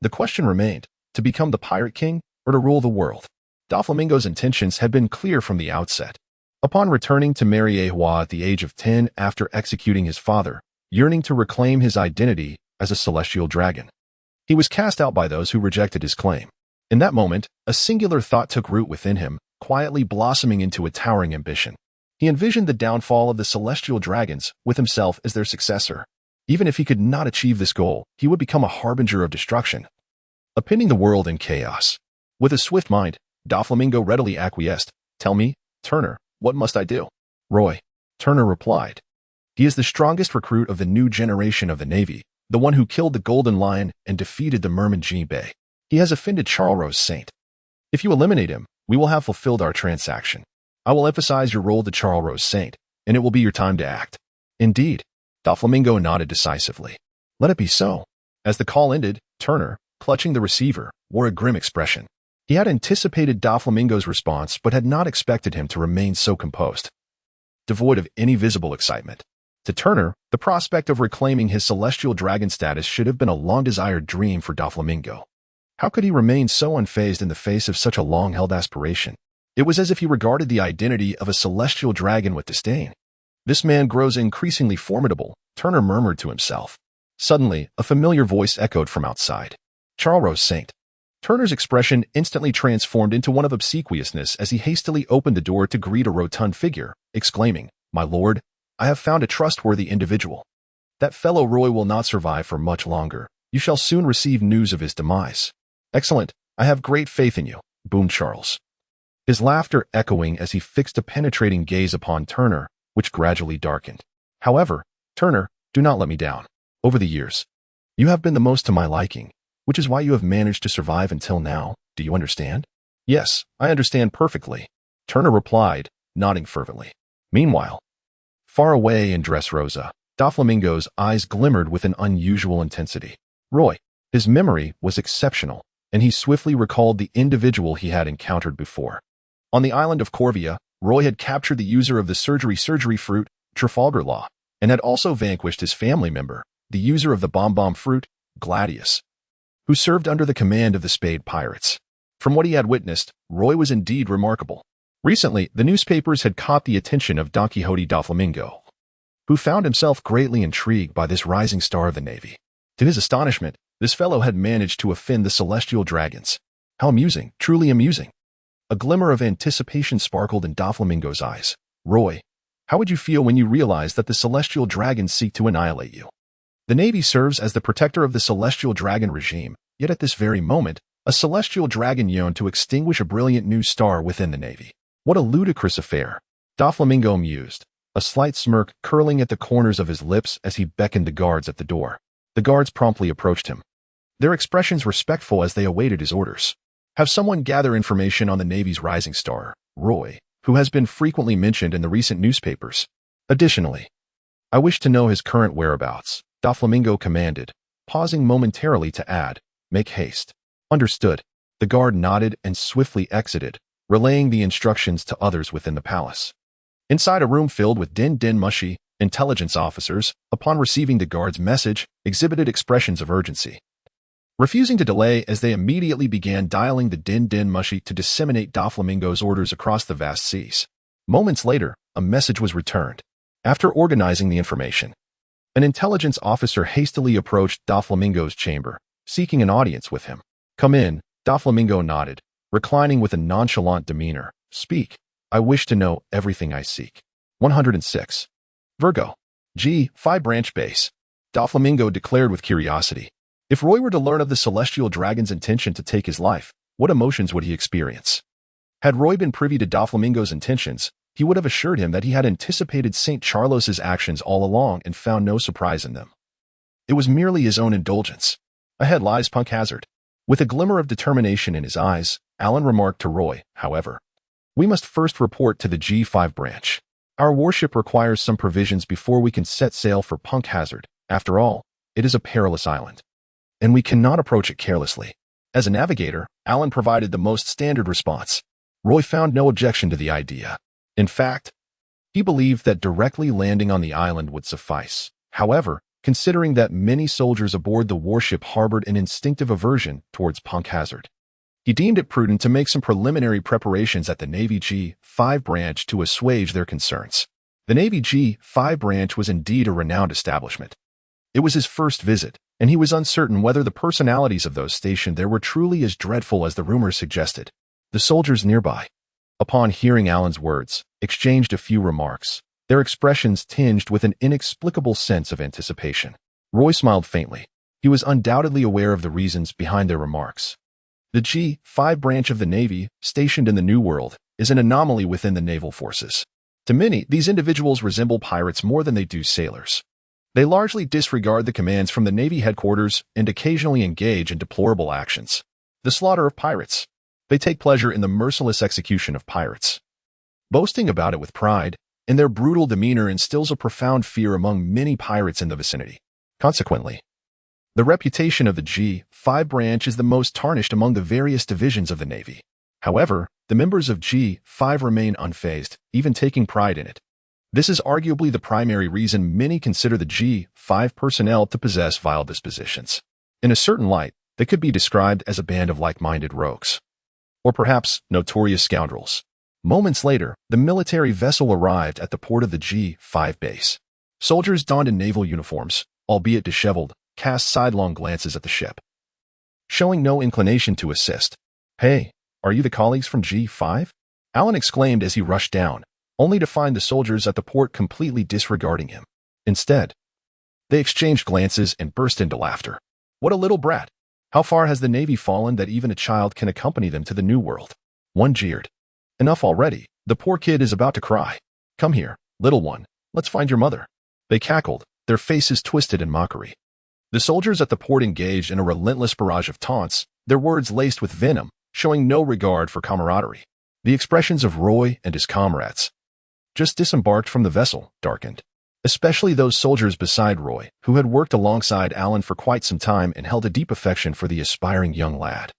The question remained, to become the Pirate King or to rule the world. Doflamingo's intentions had been clear from the outset. Upon returning to Mariewa at the age of 10 after executing his father, yearning to reclaim his identity as a celestial dragon, he was cast out by those who rejected his claim. In that moment, a singular thought took root within him, quietly blossoming into a towering ambition. He envisioned the downfall of the celestial dragons, with himself as their successor. Even if he could not achieve this goal, he would become a harbinger of destruction, upending the world in chaos. With a swift mind, Doflamingo readily acquiesced. "Tell me, Turner, what must I do?" "Roy," Turner replied. "He is the strongest recruit of the new generation of the Navy, the one who killed the Golden Lion and defeated the Merman Bay. He has offended Charles Saint. If you eliminate him, we will have fulfilled our transaction. I will emphasize your role to Charles Saint, and it will be your time to act." "Indeed." Doflamingo nodded decisively. "Let it be so." As the call ended, Turner, clutching the receiver, wore a grim expression. He had anticipated Doflamingo's response but had not expected him to remain so composed, devoid of any visible excitement. To Turner, the prospect of reclaiming his celestial dragon status should have been a long-desired dream for Doflamingo. How could he remain so unfazed in the face of such a long-held aspiration? It was as if he regarded the identity of a celestial dragon with disdain. "This man grows increasingly formidable," Turner murmured to himself. Suddenly, a familiar voice echoed from outside. "Charles Saint." Turner's expression instantly transformed into one of obsequiousness as he hastily opened the door to greet a rotund figure, exclaiming, "My lord, I have found a trustworthy individual. That fellow Roy will not survive for much longer. You shall soon receive news of his demise." "Excellent. I have great faith in you," boomed Charles, his laughter echoing as he fixed a penetrating gaze upon Turner, which gradually darkened. "However, Turner, do not let me down. Over the years, you have been the most to my liking, which is why you have managed to survive until now. Do you understand?" "Yes, I understand perfectly," Turner replied, nodding fervently. Meanwhile, far away in Dressrosa, Doflamingo's eyes glimmered with an unusual intensity. Roy. His memory was exceptional, and he swiftly recalled the individual he had encountered before. On the island of Corvia, Roy had captured the user of the surgery fruit, Trafalgar Law, and had also vanquished his family member, the user of the bomb fruit, Gladius, who served under the command of the Spade Pirates. From what he had witnessed, Roy was indeed remarkable. Recently, the newspapers had caught the attention of Don Quixote Doflamingo, who found himself greatly intrigued by this rising star of the Navy. To his astonishment, this fellow had managed to offend the celestial dragons. How amusing, truly amusing. A glimmer of anticipation sparkled in Doflamingo's eyes. "Roy, how would you feel when you realize that the celestial dragons seek to annihilate you? The Navy serves as the protector of the celestial dragon regime, yet at this very moment, a celestial dragon yearned to extinguish a brilliant new star within the Navy. What a ludicrous affair." Doflamingo mused, a slight smirk curling at the corners of his lips as he beckoned the guards at the door. The guards promptly approached him, their expressions respectful as they awaited his orders. "Have someone gather information on the Navy's rising star, Roy, who has been frequently mentioned in the recent newspapers. Additionally, I wish to know his current whereabouts," Doflamingo commanded, pausing momentarily to add, "Make haste." "Understood." The guard nodded and swiftly exited, relaying the instructions to others within the palace. Inside a room filled with Din Mushy, intelligence officers, upon receiving the guard's message, exhibited expressions of urgency, refusing to delay as they immediately began dialing the Din Mushy to disseminate Doflamingo's orders across the vast seas. Moments later, a message was returned. After organizing the information, an intelligence officer hastily approached Doflamingo's chamber, seeking an audience with him. "Come in," Doflamingo nodded, reclining with a nonchalant demeanor. "Speak. I wish to know everything I seek." 106. Virgo. G. Phi Branch Base. Doflamingo declared with curiosity. If Roy were to learn of the celestial dragon's intention to take his life, what emotions would he experience? Had Roy been privy to Doflamingo's intentions, he would have assured him that he had anticipated St. Charles's actions all along and found no surprise in them. It was merely his own indulgence. Ahead lies Punk Hazard. With a glimmer of determination in his eyes, Alan remarked to Roy, however, We must first report to the G5 branch. Our warship requires some provisions before we can set sail for Punk Hazard. After all, it is a perilous island, and we cannot approach it carelessly. As a navigator, Alan provided the most standard response. Roy found no objection to the idea. In fact, he believed that directly landing on the island would suffice. However, considering that many soldiers aboard the warship harbored an instinctive aversion towards Punk Hazard, he deemed it prudent to make some preliminary preparations at the Navy G5 branch to assuage their concerns. The Navy G5 branch was indeed a renowned establishment. It was his first visit, and he was uncertain whether the personalities of those stationed there were truly as dreadful as the rumors suggested. The soldiers nearby, upon hearing Alan's words, exchanged a few remarks, their expressions tinged with an inexplicable sense of anticipation. Roy smiled faintly. He was undoubtedly aware of the reasons behind their remarks. The G5 branch of the Navy, stationed in the New World, is an anomaly within the naval forces. To many, these individuals resemble pirates more than they do sailors. They largely disregard the commands from the Navy headquarters and occasionally engage in deplorable actions. The slaughter of pirates. They take pleasure in the merciless execution of pirates, boasting about it with pride, and their brutal demeanor instills a profound fear among many pirates in the vicinity. Consequently, the reputation of the G5 branch is the most tarnished among the various divisions of the Navy. However, the members of G5 remain unfazed, even taking pride in it. This is arguably the primary reason many consider the G5 personnel to possess vile dispositions. In a certain light, they could be described as a band of like-minded rogues, or perhaps notorious scoundrels. Moments later, the military vessel arrived at the port of the G5 base. Soldiers donned in naval uniforms, albeit disheveled, cast sidelong glances at the ship, showing no inclination to assist. "Hey, are you the colleagues from G5? Alan exclaimed as he rushed down, only to find the soldiers at the port completely disregarding him. Instead, they exchanged glances and burst into laughter. "What a little brat! How far has the Navy fallen that even a child can accompany them to the New World?" One jeered. "Enough already. The poor kid is about to cry. Come here, little one. Let's find your mother." They cackled, their faces twisted in mockery. The soldiers at the port engaged in a relentless barrage of taunts, their words laced with venom, showing no regard for camaraderie. The expressions of Roy and his comrades, just disembarked from the vessel, darkened. Especially those soldiers beside Roy, who had worked alongside Alan for quite some time and held a deep affection for the aspiring young lad,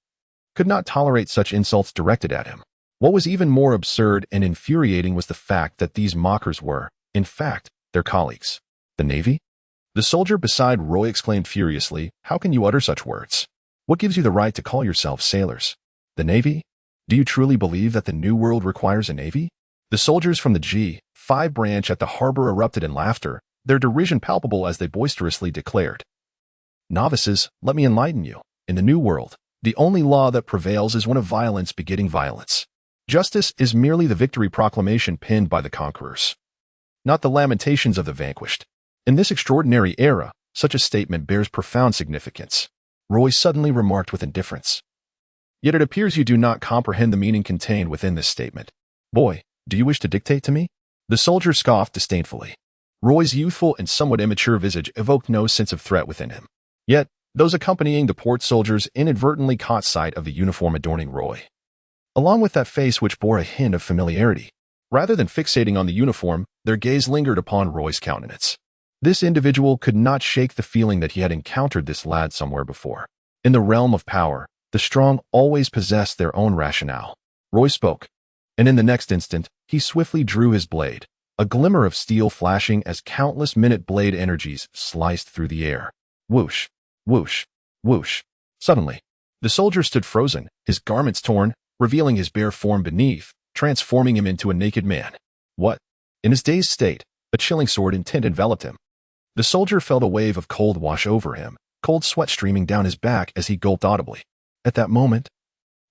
could not tolerate such insults directed at him. What was even more absurd and infuriating was the fact that these mockers were, in fact, their colleagues. The Navy? The soldier beside Roy exclaimed furiously, "How can you utter such words? What gives you the right to call yourselves sailors? The Navy? Do you truly believe that the New World requires a Navy?" The soldiers from the G5 branch at the harbor erupted in laughter, their derision palpable as they boisterously declared, "Novices, let me enlighten you. In the New World, the only law that prevails is one of violence begetting violence. Justice is merely the victory proclamation penned by the conquerors, not the lamentations of the vanquished. In this extraordinary era, such a statement bears profound significance," Roy suddenly remarked with indifference. "Yet it appears you do not comprehend the meaning contained within this statement. Boy, do you wish to dictate to me?" The soldier scoffed disdainfully. Roy's youthful and somewhat immature visage evoked no sense of threat within him. Yet, those accompanying the port soldiers inadvertently caught sight of the uniform adorning Roy, along with that face which bore a hint of familiarity. Rather than fixating on the uniform, their gaze lingered upon Roy's countenance. This individual could not shake the feeling that he had encountered this lad somewhere before. In the realm of power, the strong always possess their own rationale. Roy spoke, and in the next instant, he swiftly drew his blade, a glimmer of steel flashing as countless minute blade energies sliced through the air. Whoosh, whoosh, whoosh. Suddenly, the soldier stood frozen, his garments torn, revealing his bare form beneath, transforming him into a naked man. What? In his dazed state, a chilling sword intent enveloped him. The soldier felt a wave of cold wash over him, cold sweat streaming down his back as he gulped audibly. At that moment,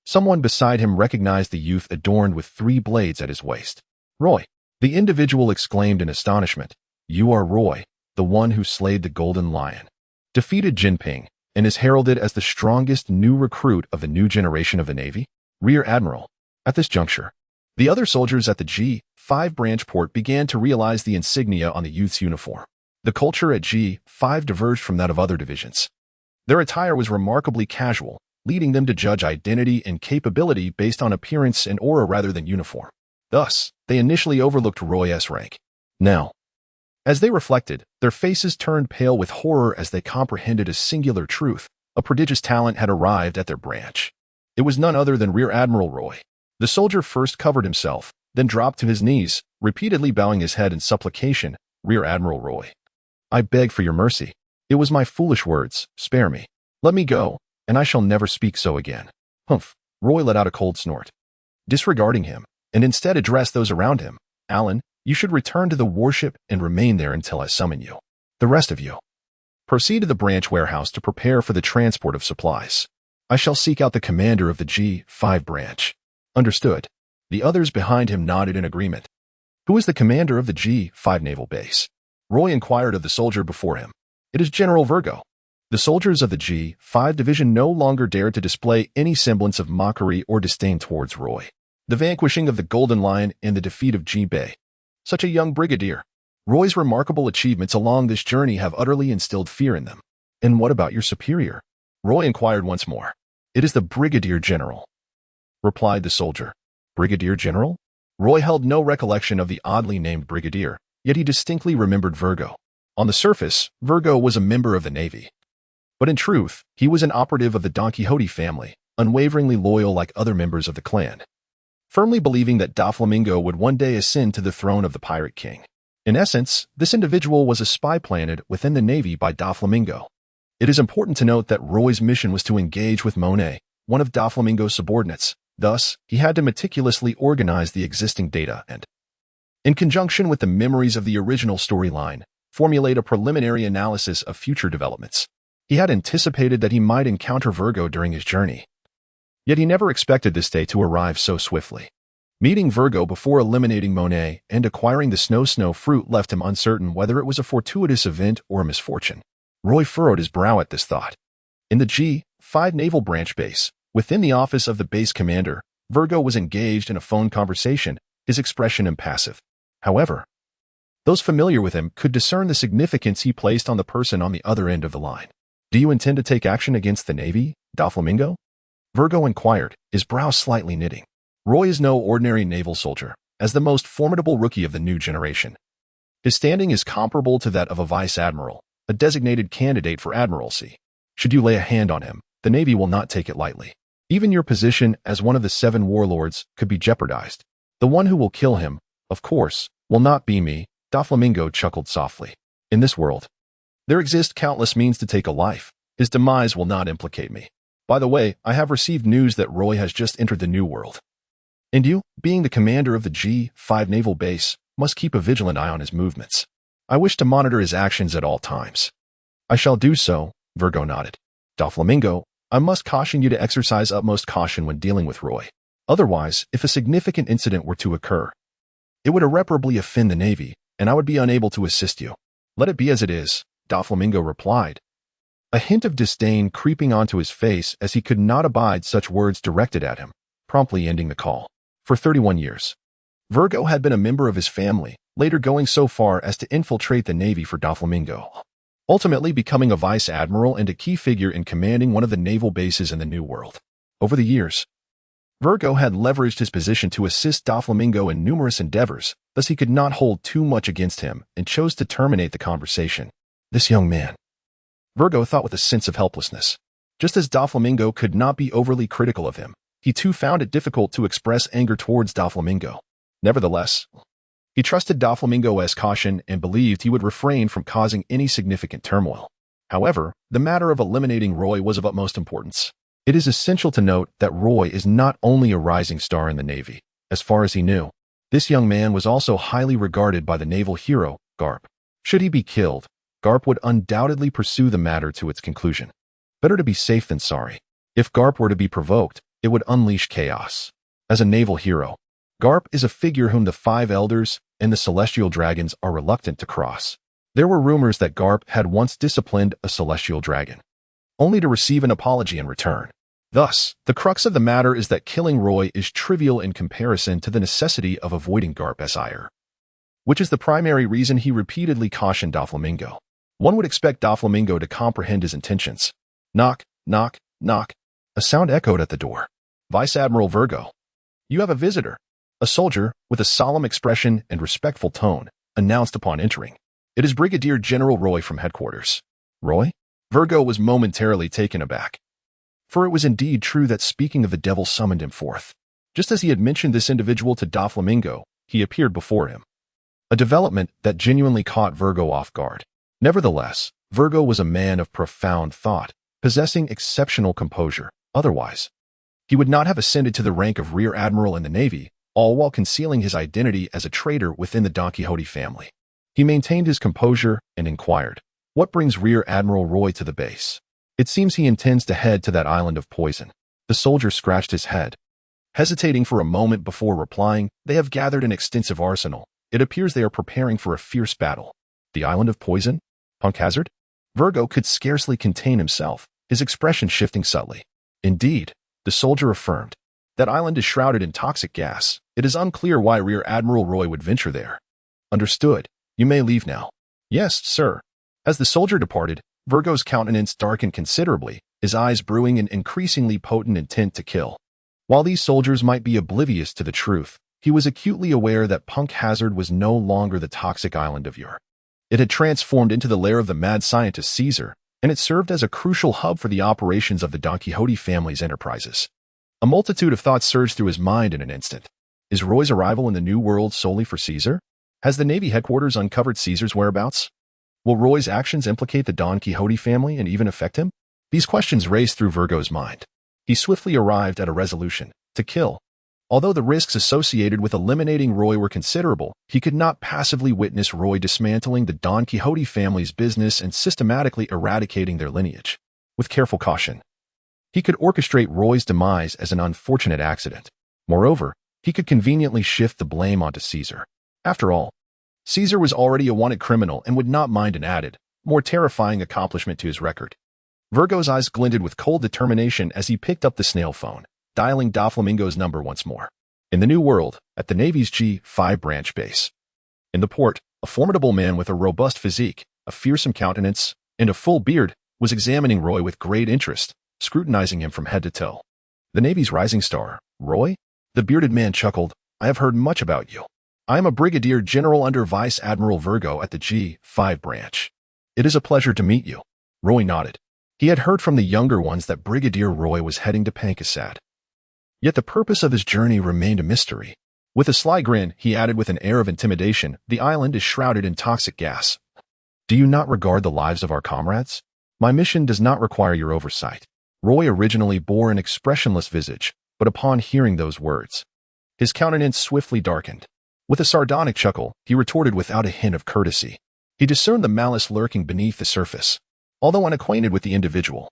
someone beside him recognized the youth adorned with 3 blades at his waist. "Roy!" The individual exclaimed in astonishment. "You are Roy, the one who slayed the Golden Lion, defeated Jinping, and is heralded as the strongest new recruit of the new generation of the Navy?" Rear Admiral. At this juncture, the other soldiers at the G5 branch port began to realize the insignia on the youth's uniform. The culture at G5 diverged from that of other divisions. Their attire was remarkably casual, leading them to judge identity and capability based on appearance and aura rather than uniform. Thus, they initially overlooked Roy's rank. Now, as they reflected, their faces turned pale with horror as they comprehended a singular truth. A prodigious talent had arrived at their branch. It was none other than Rear Admiral Roy. The soldier first covered himself, then dropped to his knees, repeatedly bowing his head in supplication. Rear Admiral Roy, I beg for your mercy. It was my foolish words. Spare me. Let me go, and I shall never speak so again. Humph. Roy let out a cold snort. Disregarding him, and instead addressed those around him. Alan, you should return to the warship and remain there until I summon you. The rest of you, proceed to the branch warehouse to prepare for the transport of supplies. I shall seek out the commander of the G5 branch. Understood. The others behind him nodded in agreement. Who is the commander of the G5 naval base? Roy inquired of the soldier before him. It is General Virgo. The soldiers of the G5 division no longer dared to display any semblance of mockery or disdain towards Roy. The vanquishing of the Golden Lion and the defeat of G-Bay. Such a young brigadier. Roy's remarkable achievements along this journey have utterly instilled fear in them. And what about your superior? Roy inquired once more. It is the Brigadier General, replied the soldier. Brigadier General? Roy held no recollection of the oddly named Brigadier, yet he distinctly remembered Virgo. On the surface, Virgo was a member of the Navy. But in truth, he was an operative of the Don Quixote family, unwaveringly loyal like other members of the clan, firmly believing that Doflamingo would one day ascend to the throne of the Pirate King. In essence, this individual was a spy planted within the Navy by Doflamingo. It is important to note that Roy's mission was to engage with Monet, one of Doflamingo's subordinates. Thus, he had to meticulously organize the existing data and, in conjunction with the memories of the original storyline, formulate a preliminary analysis of future developments. He had anticipated that he might encounter Virgo during his journey. Yet he never expected this day to arrive so swiftly. Meeting Virgo before eliminating Monet and acquiring the snow fruit left him uncertain whether it was a fortuitous event or a misfortune. Roy furrowed his brow at this thought. In the G5 Naval Branch Base, within the office of the base commander, Virgo was engaged in a phone conversation, his expression impassive. However, those familiar with him could discern the significance he placed on the person on the other end of the line. Do you intend to take action against the Navy, Doflamingo? Virgo inquired, his brow slightly knitting. Roy is no ordinary naval soldier, as the most formidable rookie of the new generation. His standing is comparable to that of a vice admiral, a designated candidate for admiralty. Should you lay a hand on him, the Navy will not take it lightly. Even your position as one of the 7 warlords could be jeopardized. The one who will kill him, of course, will not be me. Doflamingo chuckled softly. In this world, there exist countless means to take a life. His demise will not implicate me. By the way, I have received news that Roy has just entered the New World. And you, being the commander of the G5 Naval Base, must keep a vigilant eye on his movements. I wish to monitor his actions at all times. I shall do so, Virgo nodded. Doflamingo, I must caution you to exercise utmost caution when dealing with Roy. Otherwise, if a significant incident were to occur, it would irreparably offend the Navy, and I would be unable to assist you. Let it be as it is, Doflamingo replied, a hint of disdain creeping onto his face as he could not abide such words directed at him, promptly ending the call. For 31 years, Virgo had been a member of his family, later going so far as to infiltrate the Navy for Doflamingo, ultimately becoming a vice admiral and a key figure in commanding one of the naval bases in the New World. Over the years, Virgo had leveraged his position to assist Doflamingo in numerous endeavors, thus he could not hold too much against him and chose to terminate the conversation. This young man, Virgo thought with a sense of helplessness. Just as Doflamingo could not be overly critical of him, he too found it difficult to express anger towards Doflamingo. Nevertheless, he trusted Doflamingo's caution and believed he would refrain from causing any significant turmoil. However, the matter of eliminating Roy was of utmost importance. It is essential to note that Roy is not only a rising star in the Navy. As far as he knew, this young man was also highly regarded by the naval hero, Garp. Should he be killed, Garp would undoubtedly pursue the matter to its conclusion. Better to be safe than sorry. If Garp were to be provoked, it would unleash chaos. As a naval hero, Garp is a figure whom the 5 elders and the celestial dragons are reluctant to cross. There were rumors that Garp had once disciplined a celestial dragon, only to receive an apology in return. Thus, the crux of the matter is that killing Roy is trivial in comparison to the necessity of avoiding Garp's ire, which is the primary reason he repeatedly cautioned Doflamingo. One would expect Doflamingo to comprehend his intentions. Knock, knock, knock. A sound echoed at the door. Vice Admiral Virgo. You have a visitor. A soldier, with a solemn expression and respectful tone, announced upon entering. "It is Brigadier General Roy from headquarters." "Roy?" Virgo was momentarily taken aback. For it was indeed true that speaking of the devil summoned him forth. Just as he had mentioned this individual to Doflamingo, he appeared before him. A development that genuinely caught Virgo off guard. Nevertheless, Virgo was a man of profound thought, possessing exceptional composure. Otherwise, he would not have ascended to the rank of Rear Admiral in the Navy, all while concealing his identity as a traitor within the Don Quixote family. He maintained his composure and inquired, "What brings Rear Admiral Roy to the base?" "It seems he intends to head to that island of poison." The soldier scratched his head. Hesitating for a moment before replying, "They have gathered an extensive arsenal. It appears they are preparing for a fierce battle." "The island of poison?" Punk hazard? Virgo could scarcely contain himself, his expression shifting subtly. "Indeed," the soldier affirmed. "That island is shrouded in toxic gas. It is unclear why Rear Admiral Roy would venture there." "Understood. You may leave now." "Yes, sir." As the soldier departed, Virgo's countenance darkened considerably, his eyes brewing an increasingly potent intent to kill. While these soldiers might be oblivious to the truth, he was acutely aware that Punk Hazard was no longer the toxic island of yore. It had transformed into the lair of the mad scientist Caesar, and it served as a crucial hub for the operations of the Don Quixote family's enterprises. A multitude of thoughts surged through his mind in an instant. Is Roy's arrival in the New World solely for Caesar? Has the Navy headquarters uncovered Caesar's whereabouts? Will Roy's actions implicate the Don Quixote family and even affect him? These questions raced through Virgo's mind. He swiftly arrived at a resolution: to kill. Although the risks associated with eliminating Roy were considerable, he could not passively witness Roy dismantling the Don Quixote family's business and systematically eradicating their lineage. With careful caution, he could orchestrate Roy's demise as an unfortunate accident. Moreover, he could conveniently shift the blame onto Caesar. After all, Caesar was already a wanted criminal and would not mind an added, more terrifying accomplishment to his record. Virgo's eyes glinted with cold determination as he picked up the snail phone, dialing Doflamingo's number once more. In the New World, at the Navy's G5 branch base. In the port, a formidable man with a robust physique, a fearsome countenance, and a full beard was examining Roy with great interest, scrutinizing him from head to toe. "The Navy's rising star, Roy?" The bearded man chuckled. "I have heard much about you. I am a Brigadier General under Vice Admiral Virgo at the G5 branch. It is a pleasure to meet you." Roy nodded. He had heard from the younger ones that Brigadier Roy was heading to Pankasad. Yet the purpose of his journey remained a mystery. With a sly grin, he added with an air of intimidation, "The island is shrouded in toxic gas. Do you not regard the lives of our comrades? My mission does not require your oversight." Roy originally bore an expressionless visage, but upon hearing those words, his countenance swiftly darkened. With a sardonic chuckle, he retorted without a hint of courtesy. He discerned the malice lurking beneath the surface. Although unacquainted with the individual,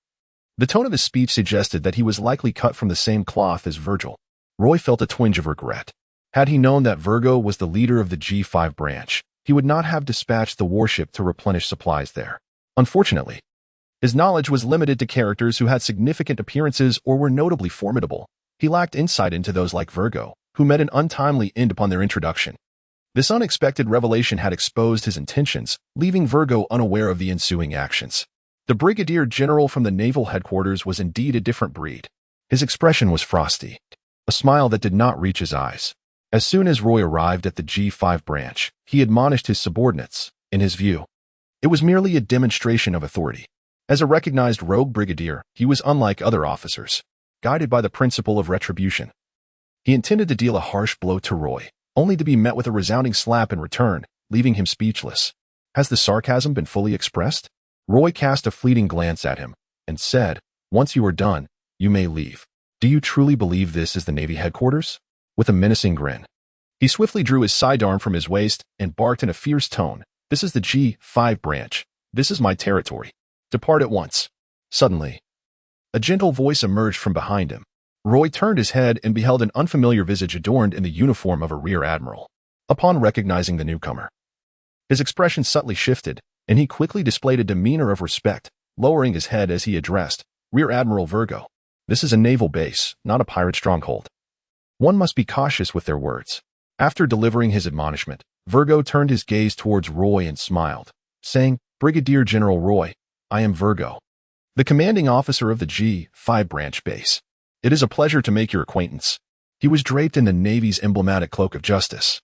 the tone of his speech suggested that he was likely cut from the same cloth as Virgil. Roy felt a twinge of regret. Had he known that Virgo was the leader of the G5 branch, he would not have dispatched the warship to replenish supplies there. Unfortunately, his knowledge was limited to characters who had significant appearances or were notably formidable. He lacked insight into those like Virgo, who met an untimely end upon their introduction. This unexpected revelation had exposed his intentions, leaving Virgo unaware of the ensuing actions. The Brigadier General from the naval headquarters was indeed a different breed. His expression was frosty, a smile that did not reach his eyes. As soon as Roy arrived at the G5 branch, he admonished his subordinates. In his view, it was merely a demonstration of authority. As a recognized rogue brigadier, he was unlike other officers, guided by the principle of retribution. He intended to deal a harsh blow to Roy, only to be met with a resounding slap in return, leaving him speechless. Has the sarcasm been fully expressed? Roy cast a fleeting glance at him and said, "Once you are done, you may leave." "Do you truly believe this is the Navy headquarters?" With a menacing grin, he swiftly drew his sidearm from his waist and barked in a fierce tone, "This is the G5 branch. This is my territory. Depart at once." Suddenly, a gentle voice emerged from behind him. Roy turned his head and beheld an unfamiliar visage adorned in the uniform of a rear admiral. Upon recognizing the newcomer, his expression subtly shifted, and he quickly displayed a demeanor of respect, lowering his head as he addressed Rear Admiral Virgo. "This is a naval base, not a pirate stronghold. One must be cautious with their words." After delivering his admonishment, Virgo turned his gaze towards Roy and smiled, saying, "Brigadier General Roy, I am Virgo, the commanding officer of the G5 branch base. It is a pleasure to make your acquaintance." He was draped in the Navy's emblematic cloak of justice,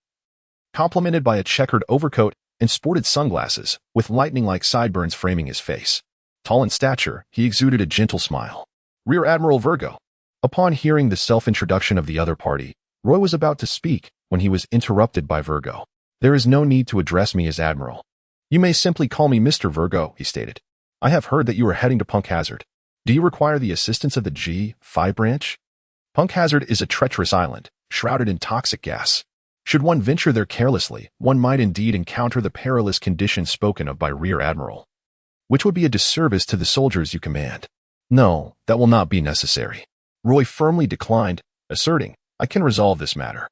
complemented by a checkered overcoat and sported sunglasses, with lightning-like sideburns framing his face. Tall in stature, he exuded a gentle smile. Rear Admiral Virgo. Upon hearing the self-introduction of the other party, Roy was about to speak when he was interrupted by Virgo. There is no need to address me as Admiral. You may simply call me Mr. Virgo, he stated. I have heard that you are heading to Punk Hazard. Do you require the assistance of the G5 branch? Punk Hazard is a treacherous island, shrouded in toxic gas. Should one venture there carelessly, one might indeed encounter the perilous conditions spoken of by Rear Admiral, which would be a disservice to the soldiers you command. No, that will not be necessary. Roy firmly declined, asserting, I can resolve this matter.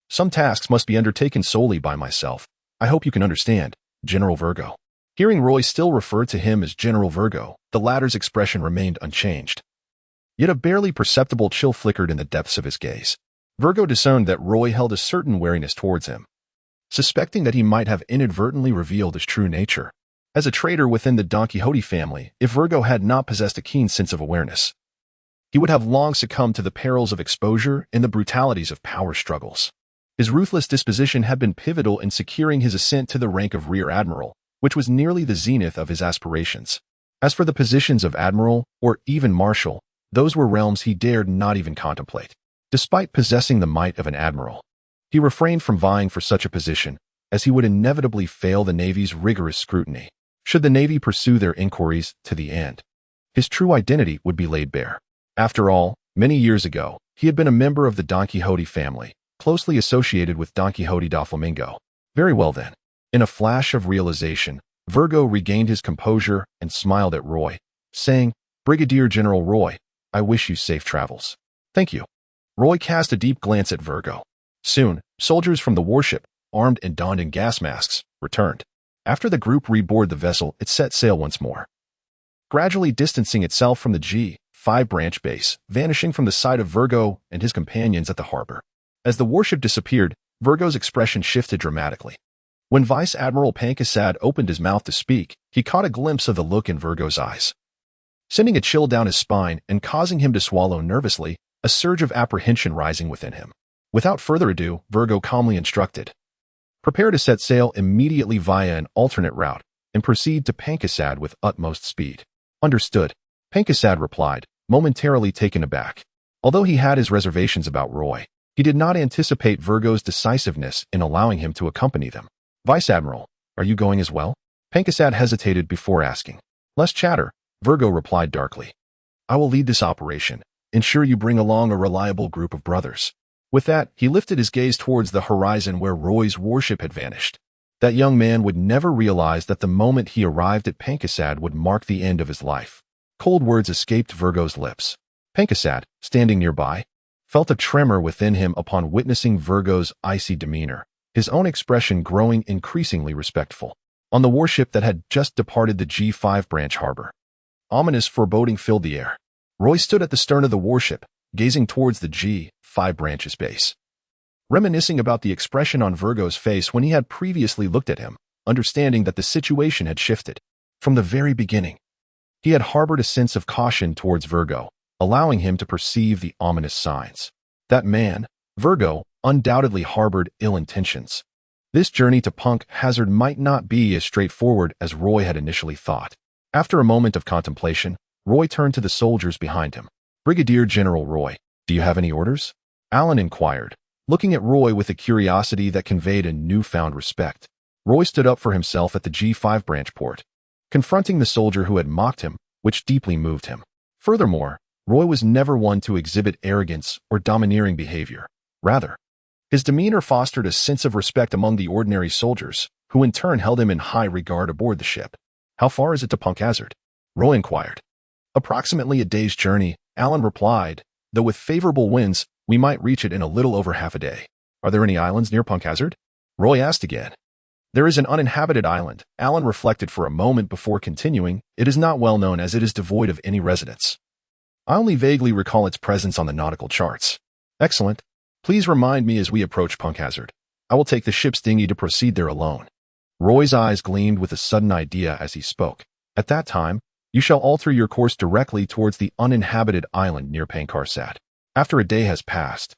Some tasks must be undertaken solely by myself. I hope you can understand, General Virgo. Hearing Roy still refer to him as General Virgo, the latter's expression remained unchanged. Yet a barely perceptible chill flickered in the depths of his gaze. Virgo discerned that Roy held a certain wariness towards him, suspecting that he might have inadvertently revealed his true nature. As a traitor within the Don Quixote family, if Virgo had not possessed a keen sense of awareness, he would have long succumbed to the perils of exposure and the brutalities of power struggles. His ruthless disposition had been pivotal in securing his ascent to the rank of Rear Admiral, which was nearly the zenith of his aspirations. As for the positions of Admiral, or even Marshal, those were realms he dared not even contemplate. Despite possessing the might of an admiral, he refrained from vying for such a position, as he would inevitably fail the Navy's rigorous scrutiny. Should the Navy pursue their inquiries to the end, his true identity would be laid bare. After all, many years ago, he had been a member of the Don Quixote family, closely associated with Don Quixote da Flamingo. Very well then. In a flash of realization, Virgo regained his composure and smiled at Roy, saying, Brigadier General Roy, I wish you safe travels. Thank you. Roy cast a deep glance at Virgo. Soon, soldiers from the warship, armed and donned in gas masks, returned. After the group reboarded the vessel, it set sail once more, gradually distancing itself from the G5 branch base, vanishing from the sight of Virgo and his companions at the harbor. As the warship disappeared, Virgo's expression shifted dramatically. When Vice Admiral Pankasad opened his mouth to speak, he caught a glimpse of the look in Virgo's eyes, sending a chill down his spine and causing him to swallow nervously, a surge of apprehension rising within him. Without further ado, Virgo calmly instructed, prepare to set sail immediately via an alternate route and proceed to Pankasad with utmost speed. Understood, Pankasad replied, momentarily taken aback. Although he had his reservations about Roy, he did not anticipate Virgo's decisiveness in allowing him to accompany them. Vice Admiral, are you going as well? Pankasad hesitated before asking. Less chatter, Virgo replied darkly. I will lead this operation. Ensure you bring along a reliable group of brothers. With that, he lifted his gaze towards the horizon where Roy's warship had vanished. That young man would never realize that the moment he arrived at Pankasad would mark the end of his life. Cold words escaped Virgo's lips. Pankasad, standing nearby, felt a tremor within him upon witnessing Virgo's icy demeanor, his own expression growing increasingly respectful. On the warship that had just departed the G5 branch harbor, ominous foreboding filled the air. Roy stood at the stern of the warship, gazing towards the G5 branch's base, reminiscing about the expression on Virgo's face when he had previously looked at him, understanding that the situation had shifted. From the very beginning, he had harbored a sense of caution towards Virgo, allowing him to perceive the ominous signs. That man, Virgo, undoubtedly harbored ill intentions. This journey to Punk Hazard might not be as straightforward as Roy had initially thought. After a moment of contemplation, Roy turned to the soldiers behind him. Brigadier General Roy, do you have any orders? Alan inquired, looking at Roy with a curiosity that conveyed a newfound respect. Roy stood up for himself at the G5 branch port, confronting the soldier who had mocked him, which deeply moved him. Furthermore, Roy was never one to exhibit arrogance or domineering behavior. Rather, his demeanor fostered a sense of respect among the ordinary soldiers, who in turn held him in high regard aboard the ship. How far is it to Punk Hazard? Roy inquired. Approximately a day's journey, Alan replied, though with favorable winds, we might reach it in a little over half a day. Are there any islands near Punk Hazard? Roy asked again. There is an uninhabited island, Alan reflected for a moment before continuing. It is not well known as it is devoid of any residents. I only vaguely recall its presence on the nautical charts. Excellent. Please remind me as we approach Punk Hazard. I will take the ship's dinghy to proceed there alone. Roy's eyes gleamed with a sudden idea as he spoke. At that time, you shall alter your course directly towards the uninhabited island near Pankarsad. After a day has passed,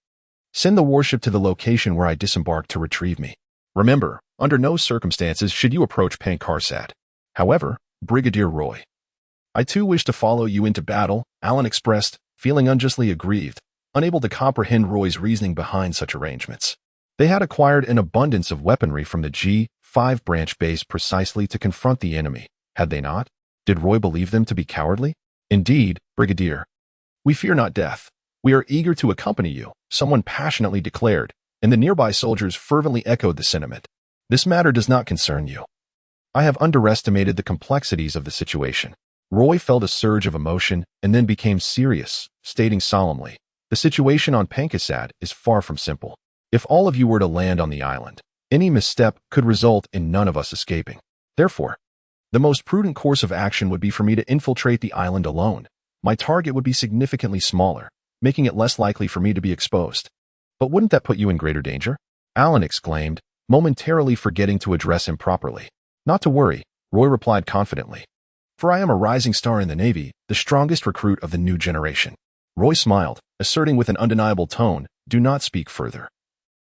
Send the warship to the location where I disembarked to retrieve me. Remember, under no circumstances should you approach Pancarsat. However, Brigadier Roy, I too wish to follow you into battle, Alan expressed, feeling unjustly aggrieved, unable to comprehend Roy's reasoning behind such arrangements. They had acquired an abundance of weaponry from the G5 branch base precisely to confront the enemy, had they not? Did Roy believe them to be cowardly? Indeed, Brigadier. We fear not death. We are eager to accompany you, someone passionately declared, and the nearby soldiers fervently echoed the sentiment. This matter does not concern you. I have underestimated the complexities of the situation. Roy felt a surge of emotion and then became serious, stating solemnly, the situation on Pancarsat is far from simple. If all of you were to land on the island, any misstep could result in none of us escaping. Therefore, the most prudent course of action would be for me to infiltrate the island alone. My target would be significantly smaller, making it less likely for me to be exposed. But wouldn't that put you in greater danger? Alan exclaimed, momentarily forgetting to address him properly. Not to worry, Roy replied confidently. For I am a rising star in the Navy, the strongest recruit of the new generation. Roy smiled, asserting with an undeniable tone, do not speak further.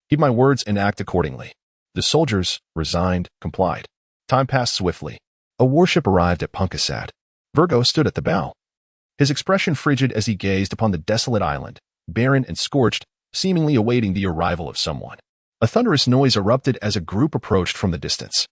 Heed my words and act accordingly. The soldiers, resigned, complied. Time passed swiftly. A warship arrived at Pancarsat. Virgo stood at the bow, his expression frigid as he gazed upon the desolate island, barren and scorched, seemingly awaiting the arrival of someone. A thunderous noise erupted as a group approached from the distance.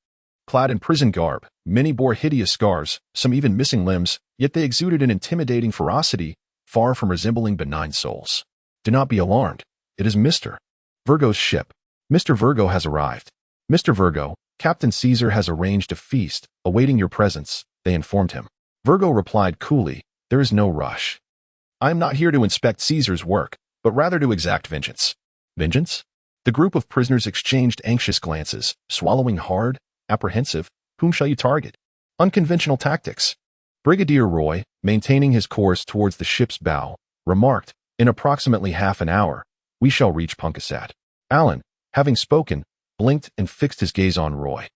Clad in prison garb, many bore hideous scars, some even missing limbs, yet they exuded an intimidating ferocity, far from resembling benign souls. Do not be alarmed. It is Mr. Virgo's ship. Mr. Virgo has arrived. Mr. Virgo, Captain Caesar has arranged a feast, awaiting your presence, they informed him. Virgo replied coolly, there is no rush. I am not here to inspect Caesar's work, but rather to exact vengeance. Vengeance? The group of prisoners exchanged anxious glances, swallowing hard, apprehensive. Whom shall you target? Unconventional tactics. Brigadier Roy, maintaining his course towards the ship's bow, remarked, in approximately half an hour, we shall reach Pancarsat. Alan, having spoken, blinked and fixed his gaze on Roy.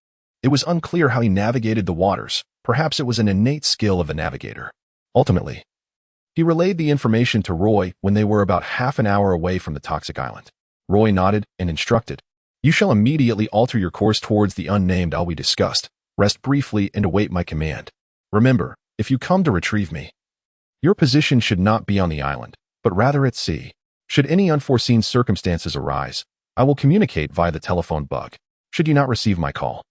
It was unclear how he navigated the waters. Perhaps it was an innate skill of a navigator. Ultimately, he relayed the information to Roy when they were about half an hour away from the toxic island. Roy nodded and instructed, you shall immediately alter your course towards the unnamed isle we discussed. Rest briefly and await my command. Remember, if you come to retrieve me, your position should not be on the island, but rather at sea. Should any unforeseen circumstances arise, I will communicate via the telephone bug. Should you not receive my call,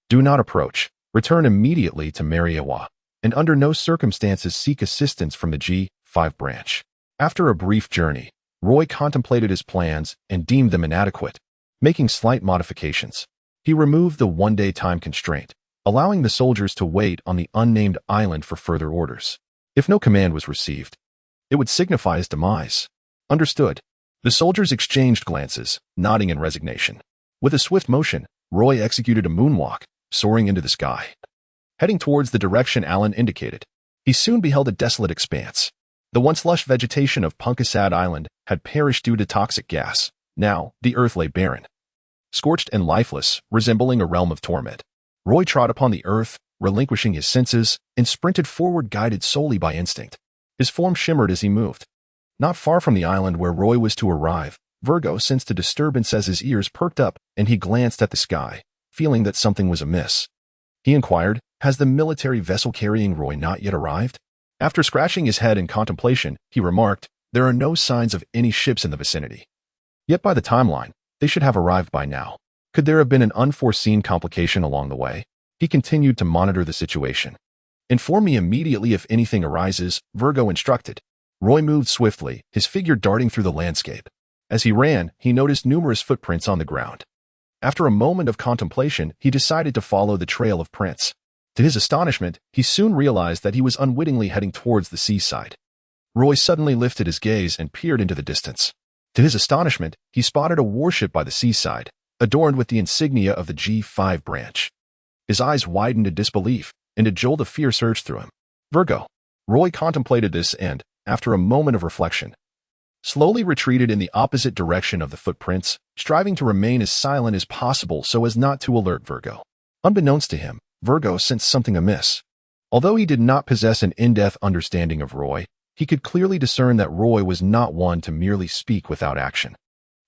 do not approach. Return immediately to Mariawa, and under no circumstances seek assistance from the G5 branch. After a brief journey, Roy contemplated his plans and deemed them inadequate. Making slight modifications, he removed the one-day time constraint, allowing the soldiers to wait on the unnamed island for further orders. If no command was received, it would signify his demise. Understood. The soldiers exchanged glances, nodding in resignation. With a swift motion, Roy executed a moonwalk, soaring into the sky. Heading towards the direction Alan indicated, he soon beheld a desolate expanse. The once lush vegetation of Pancarsat Island had perished due to toxic gas. Now, the earth lay barren, scorched and lifeless, resembling a realm of torment. Roy trod upon the earth, relinquishing his senses, and sprinted forward guided solely by instinct. His form shimmered as he moved. Not far from the island where Roy was to arrive, Virgo sensed a disturbance as his ears perked up and he glanced at the sky, feeling that something was amiss. He inquired, has the military vessel carrying Roy not yet arrived? After scratching his head in contemplation, he remarked, there are no signs of any ships in the vicinity. Yet by the timeline, they should have arrived by now. Could there have been an unforeseen complication along the way? He continued to monitor the situation. Inform me immediately if anything arises, Virgo instructed. Roy moved swiftly, his figure darting through the landscape. As he ran, he noticed numerous footprints on the ground. After a moment of contemplation, he decided to follow the trail of prints. To his astonishment, he soon realized that he was unwittingly heading towards the seaside. Roy suddenly lifted his gaze and peered into the distance. To his astonishment, he spotted a warship by the seaside, adorned with the insignia of the G5 branch. His eyes widened in disbelief, and a jolt of fear surged through him. Virgo. Roy contemplated this and, after a moment of reflection, slowly retreated in the opposite direction of the footprints, striving to remain as silent as possible so as not to alert Virgo. Unbeknownst to him, Virgo sensed something amiss. Although he did not possess an in-depth understanding of Roy, he could clearly discern that Roy was not one to merely speak without action.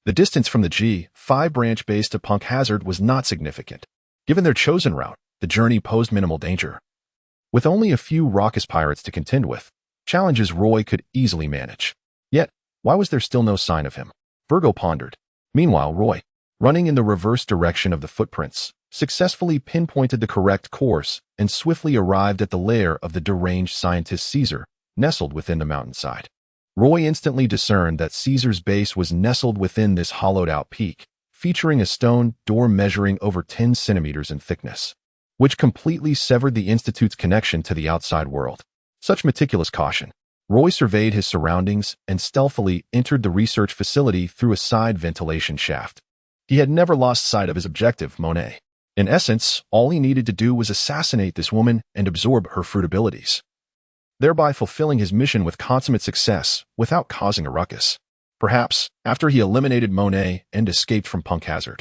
The distance from the G5 branch base to Punk Hazard was not significant. Given their chosen route, the journey posed minimal danger. With only a few raucous pirates to contend with, challenges Roy could easily manage. Yet, why was there still no sign of him? Virgo pondered. Meanwhile, Roy, running in the reverse direction of the footprints, successfully pinpointed the correct course and swiftly arrived at the lair of the deranged scientist Caesar, nestled within the mountainside. Roy instantly discerned that Caesar's base was nestled within this hollowed-out peak, featuring a stone door measuring over 10 centimeters in thickness, which completely severed the Institute's connection to the outside world. Such meticulous caution. Roy surveyed his surroundings and stealthily entered the research facility through a side ventilation shaft. He had never lost sight of his objective, Monet. In essence, all he needed to do was assassinate this woman and absorb her fruit abilities, thereby fulfilling his mission with consummate success without causing a ruckus. Perhaps, after he eliminated Monet and escaped from Punk Hazard,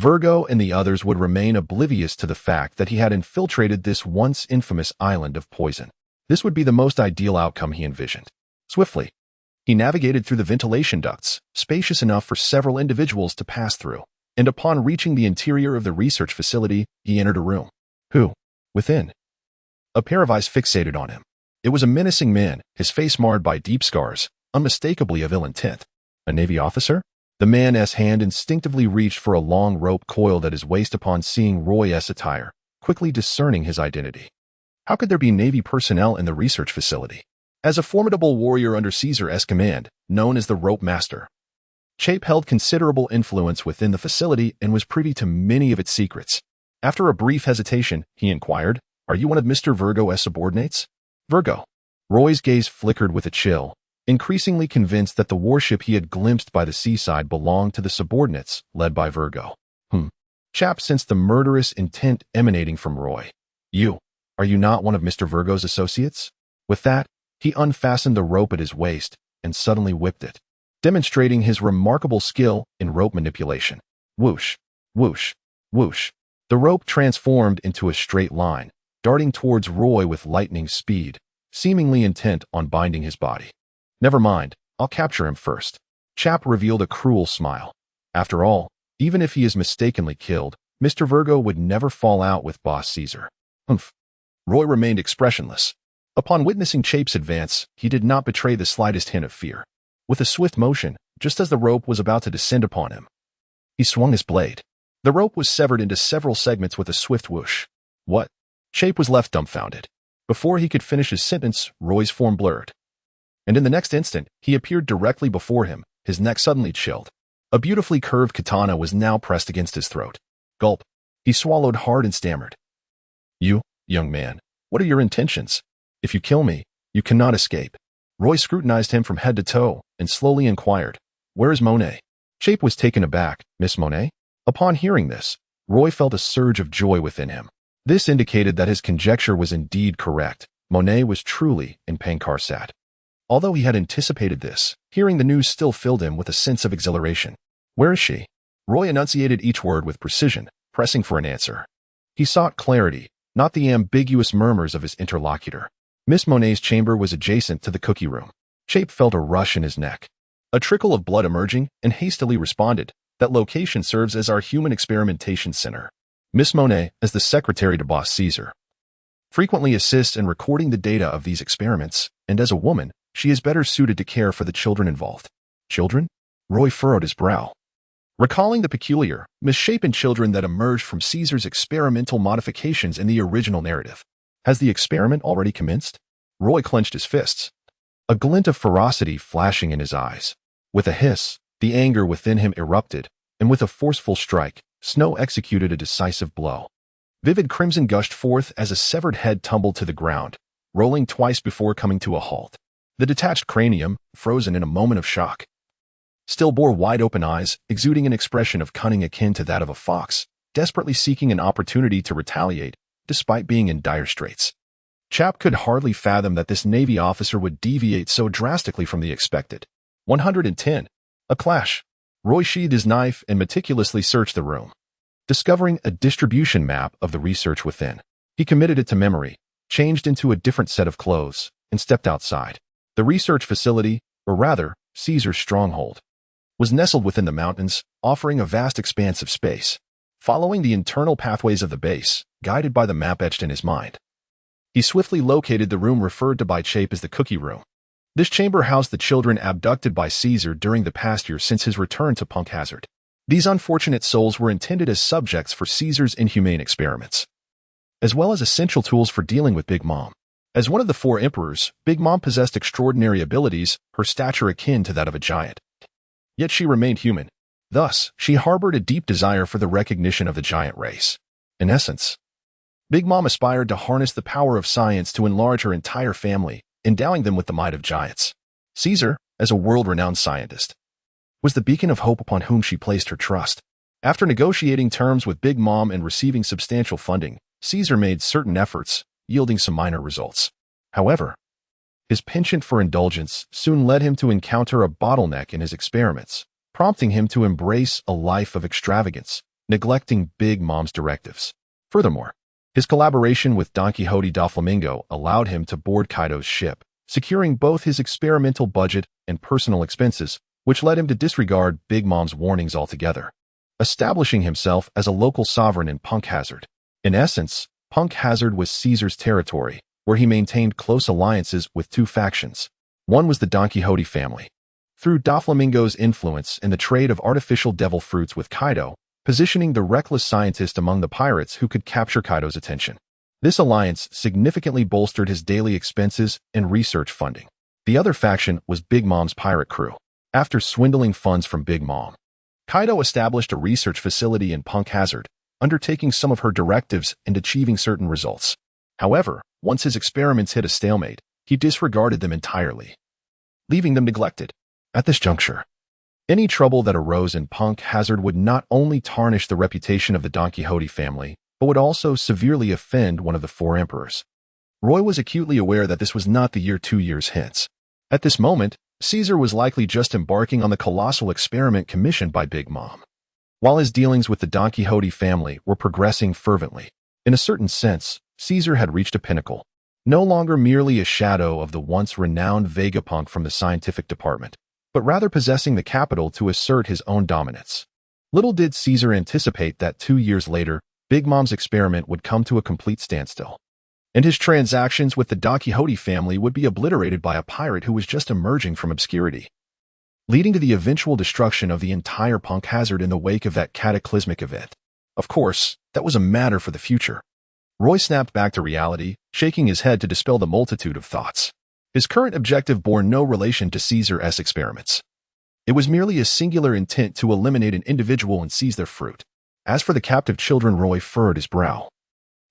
Virgo and the others would remain oblivious to the fact that he had infiltrated this once infamous island of poison. This would be the most ideal outcome he envisioned. Swiftly, he navigated through the ventilation ducts, spacious enough for several individuals to pass through, and upon reaching the interior of the research facility, he entered a room. Who? Within. A pair of eyes fixated on him. It was a menacing man, his face marred by deep scars, unmistakably of ill intent. A Navy officer? The man's hand instinctively reached for a long rope coiled at his waist upon seeing Roy's attire, quickly discerning his identity. How could there be Navy personnel in the research facility? As a formidable warrior under Caesar's command, known as the Rope Master, Chape held considerable influence within the facility and was privy to many of its secrets. After a brief hesitation, he inquired, "Are you one of Mr. Virgo's subordinates?" Virgo. Roy's gaze flickered with a chill, increasingly convinced that the warship he had glimpsed by the seaside belonged to the subordinates, led by Virgo. Chap sensed the murderous intent emanating from Roy. Are you not one of Mr. Virgo's associates? With that, he unfastened the rope at his waist and suddenly whipped it, demonstrating his remarkable skill in rope manipulation. Whoosh, whoosh, whoosh. The rope transformed into a straight line, darting towards Roy with lightning speed, seemingly intent on binding his body. Never mind, I'll capture him first. Chap revealed a cruel smile. After all, even if he is mistakenly killed, Mr. Virgo would never fall out with Boss Caesar. Roy remained expressionless. Upon witnessing Chape's advance, he did not betray the slightest hint of fear. With a swift motion, just as the rope was about to descend upon him, he swung his blade. The rope was severed into several segments with a swift whoosh. What? Chape was left dumbfounded. Before he could finish his sentence, Roy's form blurred. And in the next instant, he appeared directly before him, his neck suddenly chilled. A beautifully curved katana was now pressed against his throat. Gulp. He swallowed hard and stammered. You, young man, what are your intentions? If you kill me, you cannot escape. Roy scrutinized him from head to toe and slowly inquired, "Where is Monet?" Chape was taken aback. "Miss Monet?" Upon hearing this, Roy felt a surge of joy within him. This indicated that his conjecture was indeed correct. Monet was truly in Pancarsat. Although he had anticipated this, hearing the news still filled him with a sense of exhilaration. "Where is she?" Roy enunciated each word with precision, pressing for an answer. He sought clarity, not the ambiguous murmurs of his interlocutor. Miss Monet's chamber was adjacent to the cookie room. Chape felt a rush in his neck. A trickle of blood emerging, and hastily responded, "That location serves as our human experimentation center. Miss Monet, as the secretary to Boss Caesar, frequently assists in recording the data of these experiments, and as a woman, she is better suited to care for the children involved." Children? Roy furrowed his brow. Recalling the peculiar, misshapen children that emerged from Caesar's experimental modifications in the original narrative. Has the experiment already commenced? Roy clenched his fists, a glint of ferocity flashing in his eyes. With a hiss, the anger within him erupted, and with a forceful strike, Snow executed a decisive blow. Vivid crimson gushed forth as a severed head tumbled to the ground, rolling twice before coming to a halt. The detached cranium, frozen in a moment of shock, still bore wide-open eyes, exuding an expression of cunning akin to that of a fox, desperately seeking an opportunity to retaliate, despite being in dire straits. Chap could hardly fathom that this Navy officer would deviate so drastically from the expected. 110. A clash. Roy sheathed his knife and meticulously searched the room, discovering a distribution map of the research within. He committed it to memory, changed into a different set of clothes, and stepped outside. The research facility, or rather, Caesar's stronghold, was nestled within the mountains, offering a vast expanse of space. Following the internal pathways of the base, guided by the map etched in his mind, he swiftly located the room referred to by Chape as the Cookie Room. This chamber housed the children abducted by Caesar during the past year since his return to Punk Hazard. These unfortunate souls were intended as subjects for Caesar's inhumane experiments, as well as essential tools for dealing with Big Mom. As one of the four emperors, Big Mom possessed extraordinary abilities, her stature akin to that of a giant. Yet she remained human. Thus, she harbored a deep desire for the recognition of the giant race. In essence, Big Mom aspired to harness the power of science to enlarge her entire family, endowing them with the might of giants. Caesar, as a world-renowned scientist, was the beacon of hope upon whom she placed her trust. After negotiating terms with Big Mom and receiving substantial funding, Caesar made certain efforts, yielding some minor results. However, his penchant for indulgence soon led him to encounter a bottleneck in his experiments, prompting him to embrace a life of extravagance, neglecting Big Mom's directives. Furthermore, his collaboration with Don Quixote Doflamingo allowed him to board Kaido's ship, securing both his experimental budget and personal expenses, which led him to disregard Big Mom's warnings altogether, establishing himself as a local sovereign in Punk Hazard. In essence, Punk Hazard was Caesar's territory, where he maintained close alliances with two factions. One was the Don Quixote family, through Doflamingo's influence in the trade of artificial devil fruits with Kaido, positioning the reckless scientist among the pirates who could capture Kaido's attention. This alliance significantly bolstered his daily expenses and research funding. The other faction was Big Mom's pirate crew. After swindling funds from Big Mom, Kaido established a research facility in Punk Hazard, undertaking some of her directives and achieving certain results. However, once his experiments hit a stalemate, he disregarded them entirely, leaving them neglected. At this juncture, any trouble that arose in Punk Hazard would not only tarnish the reputation of the Don Quixote family, but would also severely offend one of the four emperors. Roy was acutely aware that this was not the year 2 years hence. At this moment, Caesar was likely just embarking on the colossal experiment commissioned by Big Mom, while his dealings with the Don Quixote family were progressing fervently. In a certain sense, Caesar had reached a pinnacle, no longer merely a shadow of the once renowned Vegapunk from the scientific department, but rather possessing the capital to assert his own dominance. Little did Caesar anticipate that 2 years later, Big Mom's experiment would come to a complete standstill, and his transactions with the Don Quixote family would be obliterated by a pirate who was just emerging from obscurity, leading to the eventual destruction of the entire Punk Hazard in the wake of that cataclysmic event. Of course, that was a matter for the future. Roy snapped back to reality, shaking his head to dispel the multitude of thoughts. His current objective bore no relation to Caesar's experiments. It was merely a singular intent to eliminate an individual and seize their fruit. As for the captive children, Roy furrowed his brow,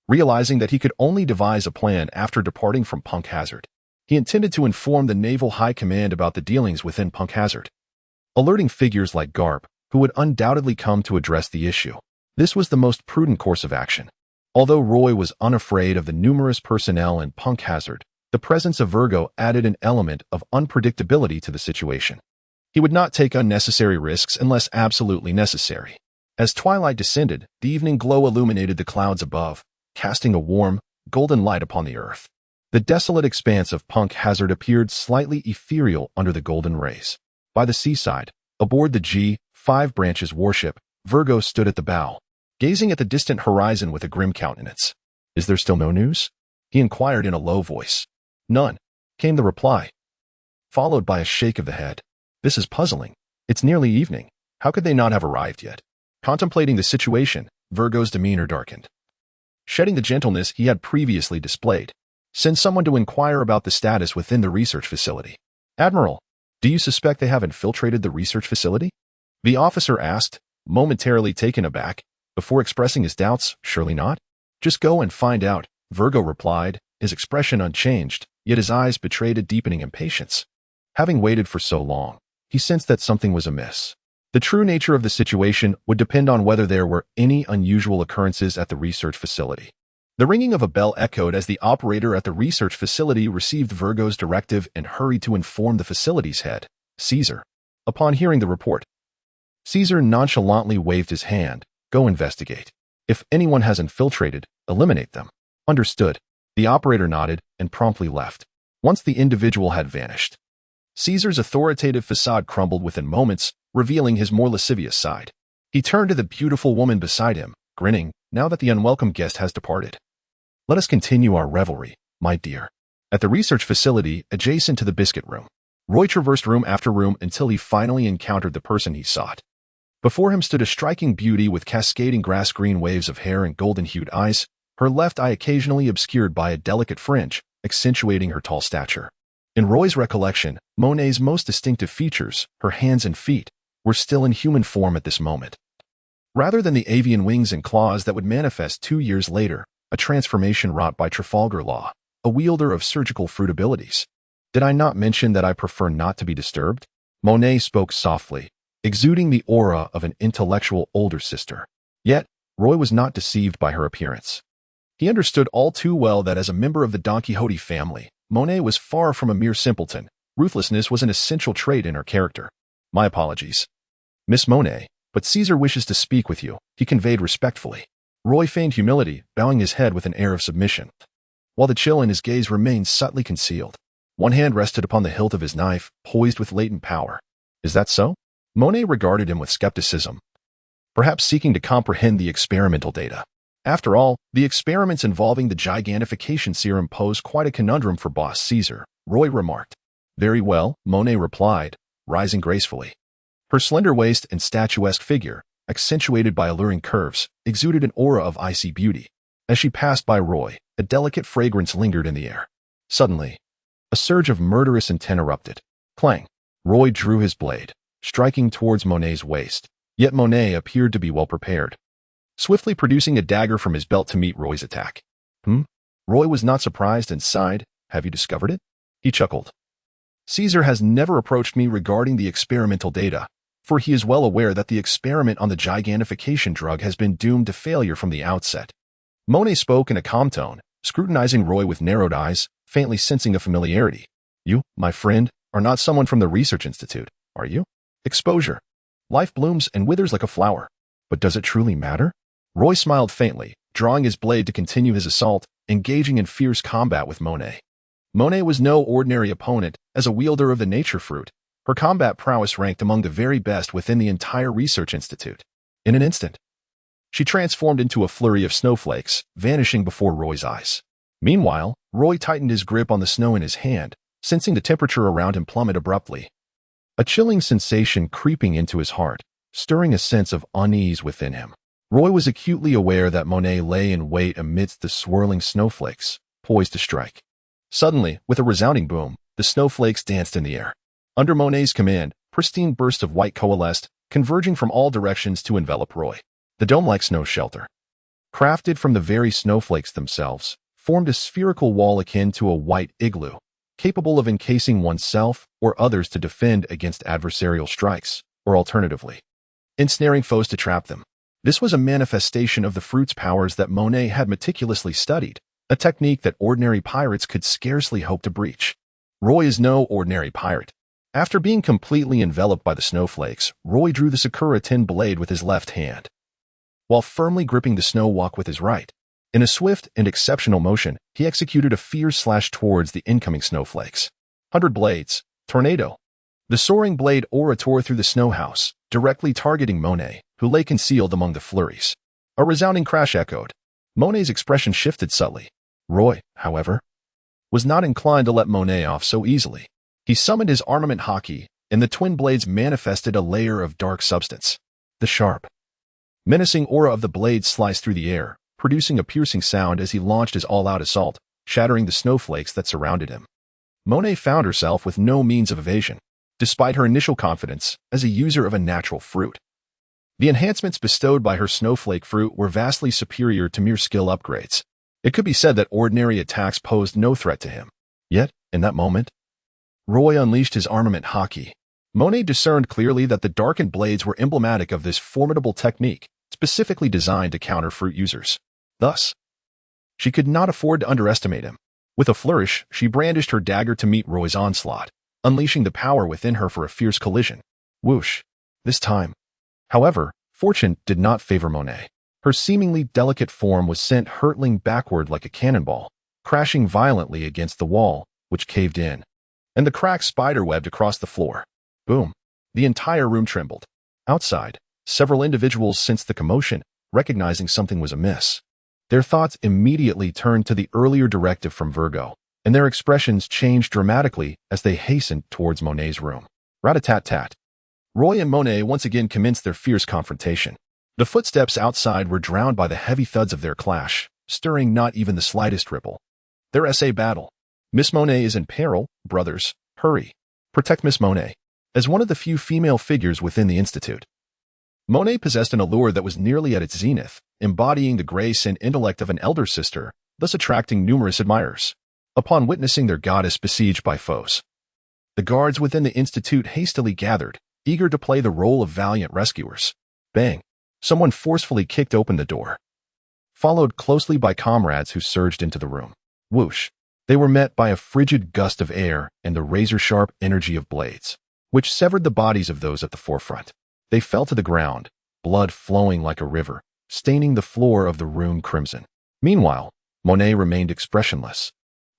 realizing that he could only devise a plan after departing from Punk Hazard. He intended to inform the Naval High Command about the dealings within Punk Hazard, alerting figures like Garp, who would undoubtedly come to address the issue. This was the most prudent course of action. Although Roy was unafraid of the numerous personnel in Punk Hazard, the presence of Virgo added an element of unpredictability to the situation. He would not take unnecessary risks unless absolutely necessary. As twilight descended, the evening glow illuminated the clouds above, casting a warm, golden light upon the earth. The desolate expanse of Punk Hazard appeared slightly ethereal under the golden rays. By the seaside, aboard the G5 Branches warship, Virgo stood at the bow, gazing at the distant horizon with a grim countenance. "Is there still no news?" he inquired in a low voice. "None," came the reply, followed by a shake of the head. "This is puzzling. It's nearly evening. How could they not have arrived yet?" Contemplating the situation, Virgo's demeanor darkened, shedding the gentleness he had previously displayed. "Send someone to inquire about the status within the research facility." "Admiral, do you suspect they have infiltrated the research facility?" the officer asked, momentarily taken aback, before expressing his doubts. "Surely not. Just go and find out," Virgo replied, his expression unchanged, yet his eyes betrayed a deepening impatience. Having waited for so long, he sensed that something was amiss. The true nature of the situation would depend on whether there were any unusual occurrences at the research facility. The ringing of a bell echoed as the operator at the research facility received Virgo's directive and hurried to inform the facility's head, Caesar. Upon hearing the report, Caesar nonchalantly waved his hand. "Go investigate. If anyone has infiltrated, eliminate them." "Understood." The operator nodded and promptly left. Once the individual had vanished, Caesar's authoritative facade crumbled within moments, revealing his more lascivious side. He turned to the beautiful woman beside him, grinning, now that the unwelcome guest has departed. Let us continue our revelry, my dear. At the research facility adjacent to the biscuit room, Roy traversed room after room until he finally encountered the person he sought. Before him stood a striking beauty with cascading grass-green waves of hair and golden-hued eyes, her left eye occasionally obscured by a delicate fringe, accentuating her tall stature. In Roy's recollection, Monet's most distinctive features, her hands and feet, were still in human form at this moment. Rather than the avian wings and claws that would manifest 2 years later, a transformation wrought by Trafalgar Law, a wielder of surgical fruit abilities. Did I not mention that I prefer not to be disturbed? Monet spoke softly, exuding the aura of an intellectual older sister. Yet, Roy was not deceived by her appearance. He understood all too well that as a member of the Don Quixote family, Monet was far from a mere simpleton. Ruthlessness was an essential trait in her character. My apologies, Miss Monet, but Caesar wishes to speak with you, he conveyed respectfully. Roy feigned humility, bowing his head with an air of submission, while the chill in his gaze remained subtly concealed. One hand rested upon the hilt of his knife, poised with latent power. Is that so? Monet regarded him with skepticism, perhaps seeking to comprehend the experimental data. After all, the experiments involving the gigantification serum pose quite a conundrum for Boss Caesar, Roy remarked. Very well, Monet replied, rising gracefully. Her slender waist and statuesque figure, accentuated by alluring curves, exuded an aura of icy beauty. As she passed by Roy, a delicate fragrance lingered in the air. Suddenly, a surge of murderous intent erupted. Clang! Roy drew his blade, striking towards Monet's waist, yet Monet appeared to be well prepared, swiftly producing a dagger from his belt to meet Roy's attack. Roy was not surprised and sighed. Have you discovered it? He chuckled. Caesar has never approached me regarding the experimental data, for he is well aware that the experiment on the gigantification drug has been doomed to failure from the outset. Monet spoke in a calm tone, scrutinizing Roy with narrowed eyes, faintly sensing a familiarity. You, my friend, are not someone from the Research Institute, are you? Exposure. Life blooms and withers like a flower. But does it truly matter? Roy smiled faintly, drawing his blade to continue his assault, engaging in fierce combat with Monet. Monet was no ordinary opponent. As a wielder of the nature fruit, her combat prowess ranked among the very best within the entire Research Institute. In an instant, she transformed into a flurry of snowflakes, vanishing before Roy's eyes. Meanwhile, Roy tightened his grip on the snow in his hand, sensing the temperature around him plummet abruptly. A chilling sensation creeping into his heart, stirring a sense of unease within him. Roy was acutely aware that Monet lay in wait amidst the swirling snowflakes, poised to strike. Suddenly, with a resounding boom, the snowflakes danced in the air. Under Monet's command, pristine bursts of white coalesced, converging from all directions to envelop Roy. The dome-like snow shelter, crafted from the very snowflakes themselves, formed a spherical wall akin to a white igloo, capable of encasing oneself or others to defend against adversarial strikes, or alternatively, ensnaring foes to trap them. This was a manifestation of the fruit's powers that Monet had meticulously studied, a technique that ordinary pirates could scarcely hope to breach. Roy is no ordinary pirate. After being completely enveloped by the snowflakes, Roy drew the Sakura tin blade with his left hand, while firmly gripping the snow walk with his right. In a swift and exceptional motion, he executed a fierce slash towards the incoming snowflakes. 100 blades, tornado. The soaring blade aura tore through the snow house, directly targeting Monet, who lay concealed among the flurries. A resounding crash echoed. Monet's expression shifted subtly. Roy, however, was not inclined to let Monet off so easily. He summoned his armament haki, and the twin blades manifested a layer of dark substance. The sharp, menacing aura of the blade sliced through the air, producing a piercing sound as he launched his all-out assault, shattering the snowflakes that surrounded him. Monet found herself with no means of evasion, despite her initial confidence as a user of a natural fruit. The enhancements bestowed by her snowflake fruit were vastly superior to mere skill upgrades. It could be said that ordinary attacks posed no threat to him. Yet, in that moment, Roy unleashed his armament haki. Monet discerned clearly that the darkened blades were emblematic of this formidable technique, specifically designed to counter fruit users. Thus, she could not afford to underestimate him. With a flourish, she brandished her dagger to meet Roy's onslaught, unleashing the power within her for a fierce collision. Whoosh! This time, however, fortune did not favor Monet. Her seemingly delicate form was sent hurtling backward like a cannonball, crashing violently against the wall, which caved in, and the cracks spiderwebbed across the floor. Boom! The entire room trembled. Outside, several individuals sensed the commotion, recognizing something was amiss. Their thoughts immediately turned to the earlier directive from Virgo, and their expressions changed dramatically as they hastened towards Monet's room. Rat-a-tat-tat. Roy and Monet once again commenced their fierce confrontation. The footsteps outside were drowned by the heavy thuds of their clash, stirring not even the slightest ripple. Their essay battle. Miss Monet is in peril, brothers, hurry. Protect Miss Monet. As one of the few female figures within the Institute, Monet possessed an allure that was nearly at its zenith, embodying the grace and intellect of an elder sister, thus attracting numerous admirers. Upon witnessing their goddess besieged by foes, the guards within the Institute hastily gathered, eager to play the role of valiant rescuers. Bang! Someone forcefully kicked open the door, followed closely by comrades who surged into the room. Whoosh! They were met by a frigid gust of air and the razor-sharp energy of blades, which severed the bodies of those at the forefront. They fell to the ground, blood flowing like a river, staining the floor of the room crimson. Meanwhile, Monet remained expressionless,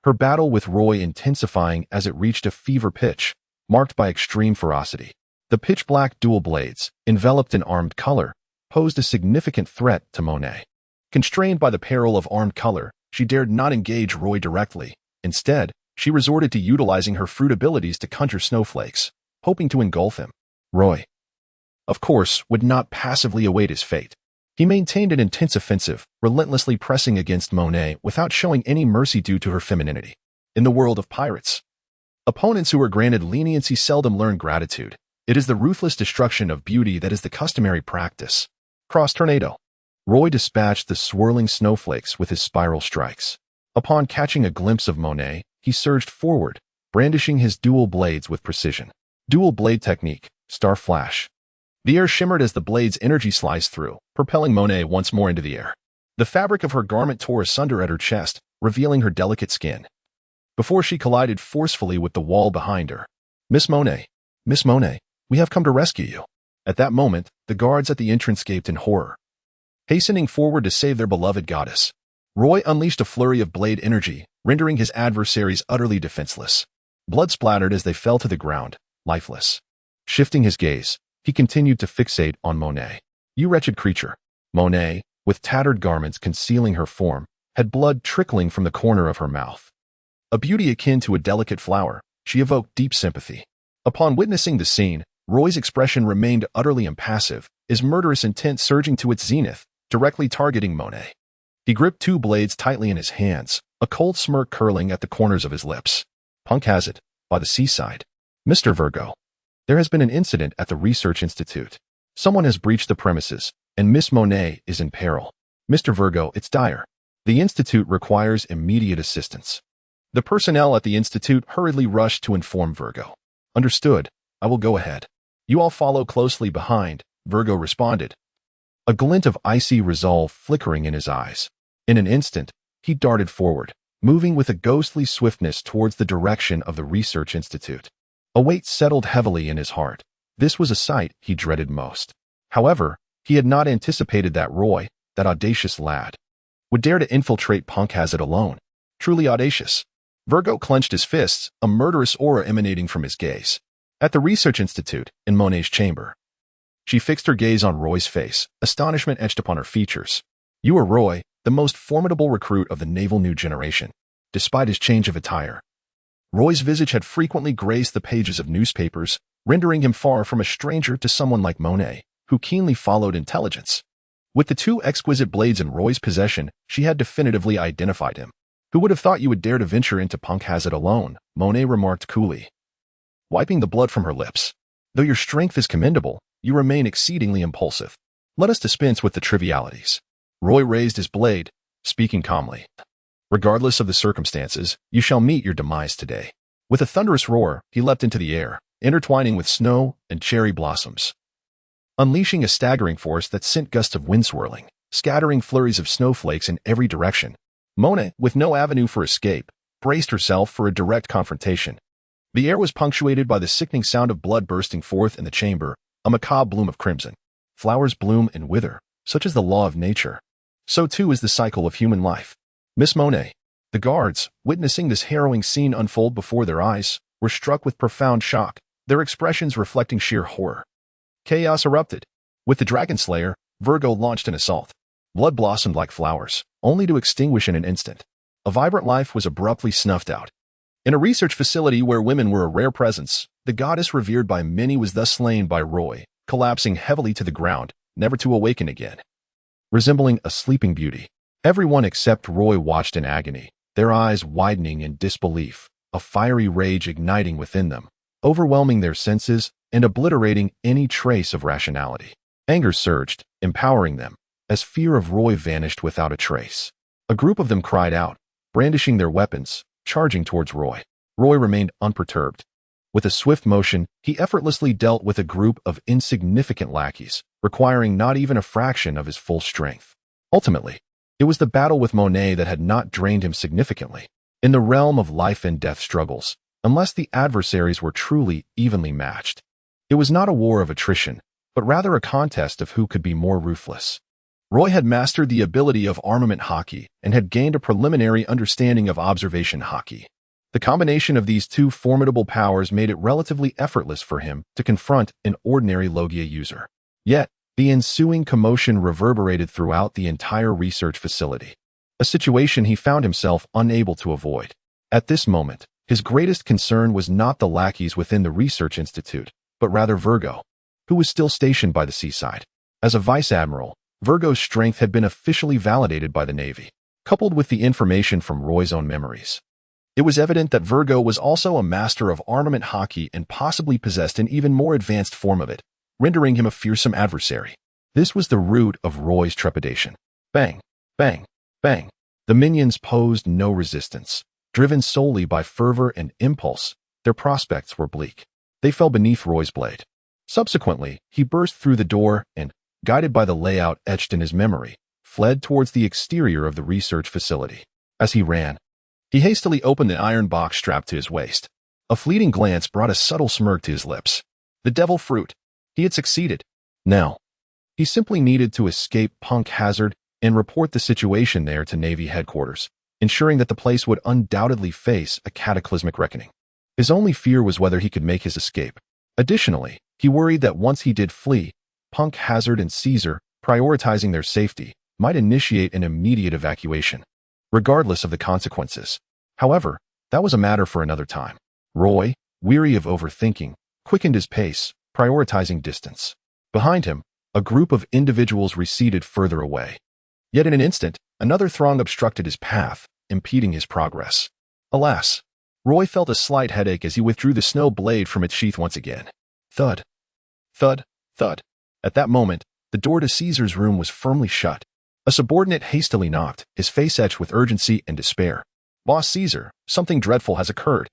her battle with Roy intensifying as it reached a fever pitch, marked by extreme ferocity. The pitch-black dual blades, enveloped in armed color, posed a significant threat to Monet. Constrained by the peril of armed color, she dared not engage Roy directly. Instead, she resorted to utilizing her fruit abilities to conjure snowflakes, hoping to engulf him. Roy, of course, would not passively await his fate. He maintained an intense offensive, relentlessly pressing against Monet without showing any mercy due to her femininity. In the world of pirates, opponents who are granted leniency seldom learn gratitude. It is the ruthless destruction of beauty that is the customary practice. Cross tornado. Roy dispatched the swirling snowflakes with his spiral strikes. Upon catching a glimpse of Monet, he surged forward, brandishing his dual blades with precision. Dual blade technique, star flash. The air shimmered as the blade's energy sliced through, propelling Monet once more into the air. The fabric of her garment tore asunder at her chest, revealing her delicate skin, before she collided forcefully with the wall behind her. Miss Monet, we have come to rescue you. At that moment, the guards at the entrance gaped in horror, hastening forward to save their beloved goddess. Roy unleashed a flurry of blade energy, rendering his adversaries utterly defenseless. Blood splattered as they fell to the ground, lifeless. Shifting his gaze, he continued to fixate on Monet. You wretched creature. Monet, with tattered garments concealing her form, had blood trickling from the corner of her mouth. A beauty akin to a delicate flower, she evoked deep sympathy. Upon witnessing the scene, Roy's expression remained utterly impassive, his murderous intent surging to its zenith, directly targeting Monet. He gripped two blades tightly in his hands, a cold smirk curling at the corners of his lips. Punk has it, by the seaside. Mr. Virgo. There has been an incident at the Research Institute. Someone has breached the premises, and Miss Monet is in peril. Mr. Virgo, it's dire. The Institute requires immediate assistance. The personnel at the Institute hurriedly rushed to inform Virgo. Understood. I will go ahead. You all follow closely behind, Virgo responded, a glint of icy resolve flickering in his eyes. In an instant, he darted forward, moving with a ghostly swiftness towards the direction of the Research Institute. A weight settled heavily in his heart. This was a sight he dreaded most. However, he had not anticipated that Roy, that audacious lad, would dare to infiltrate Punk Hazard alone. Truly audacious. Virgo clenched his fists, a murderous aura emanating from his gaze. At the Research Institute, in Monet's chamber, she fixed her gaze on Roy's face, astonishment etched upon her features. You are Roy, the most formidable recruit of the naval new generation. Despite his change of attire, Roy's visage had frequently graced the pages of newspapers, rendering him far from a stranger to someone like Monet, who keenly followed intelligence. With the two exquisite blades in Roy's possession, she had definitively identified him. Who would have thought you would dare to venture into Punk Hazard alone? Monet remarked coolly, wiping the blood from her lips. Though your strength is commendable, you remain exceedingly impulsive. Let us dispense with the trivialities. Roy raised his blade, speaking calmly. Regardless of the circumstances, you shall meet your demise today. With a thunderous roar, he leapt into the air, intertwining with snow and cherry blossoms, unleashing a staggering force that sent gusts of wind swirling, scattering flurries of snowflakes in every direction. Monet, with no avenue for escape, braced herself for a direct confrontation. The air was punctuated by the sickening sound of blood bursting forth in the chamber, a macabre bloom of crimson. Flowers bloom and wither, such is the law of nature. So too is the cycle of human life. Miss Monet. The guards, witnessing this harrowing scene unfold before their eyes, were struck with profound shock, their expressions reflecting sheer horror. Chaos erupted. With the Dragon Slayer, Virgo launched an assault. Blood blossomed like flowers, only to extinguish in an instant. A vibrant life was abruptly snuffed out. In a research facility where women were a rare presence, the goddess revered by many was thus slain by Roy, collapsing heavily to the ground, never to awaken again. Resembling a sleeping beauty, everyone except Roy watched in agony, their eyes widening in disbelief, a fiery rage igniting within them, overwhelming their senses and obliterating any trace of rationality. Anger surged, empowering them, as fear of Roy vanished without a trace. A group of them cried out, brandishing their weapons, charging towards Roy. Roy remained unperturbed. With a swift motion, he effortlessly dealt with a group of insignificant lackeys, requiring not even a fraction of his full strength. Ultimately, it was the battle with Monet that had not drained him significantly. In the realm of life and death struggles, unless the adversaries were truly evenly matched, it was not a war of attrition, but rather a contest of who could be more ruthless. Roy had mastered the ability of armament hockey and had gained a preliminary understanding of observation hockey. The combination of these two formidable powers made it relatively effortless for him to confront an ordinary Logia user. Yet, the ensuing commotion reverberated throughout the entire research facility, a situation he found himself unable to avoid. At this moment, his greatest concern was not the lackeys within the research institute, but rather Virgo, who was still stationed by the seaside. As a vice admiral, Virgo's strength had been officially validated by the Navy, coupled with the information from Roy's own memories. It was evident that Virgo was also a master of armament hockey and possibly possessed an even more advanced form of it, rendering him a fearsome adversary. This was the root of Roy's trepidation. Bang, bang, bang. The minions posed no resistance. Driven solely by fervor and impulse, their prospects were bleak. They fell beneath Roy's blade. Subsequently, he burst through the door and, guided by the layout etched in his memory, fled towards the exterior of the research facility. As he ran, he hastily opened the iron box strapped to his waist. A fleeting glance brought a subtle smirk to his lips. The devil fruit. He had succeeded. Now, he simply needed to escape Punk Hazard and report the situation there to Navy headquarters, ensuring that the place would undoubtedly face a cataclysmic reckoning. His only fear was whether he could make his escape. Additionally, he worried that once he did flee, Punk Hazard and Caesar, prioritizing their safety, might initiate an immediate evacuation, regardless of the consequences. However, that was a matter for another time. Roy, weary of overthinking, quickened his pace, prioritizing distance. Behind him, a group of individuals receded further away. Yet in an instant, another throng obstructed his path, impeding his progress. Alas, Roy felt a slight headache as he withdrew the snow blade from its sheath once again. Thud. Thud. Thud. At that moment, the door to Caesar's room was firmly shut. A subordinate hastily knocked, his face etched with urgency and despair. Boss Caesar, something dreadful has occurred.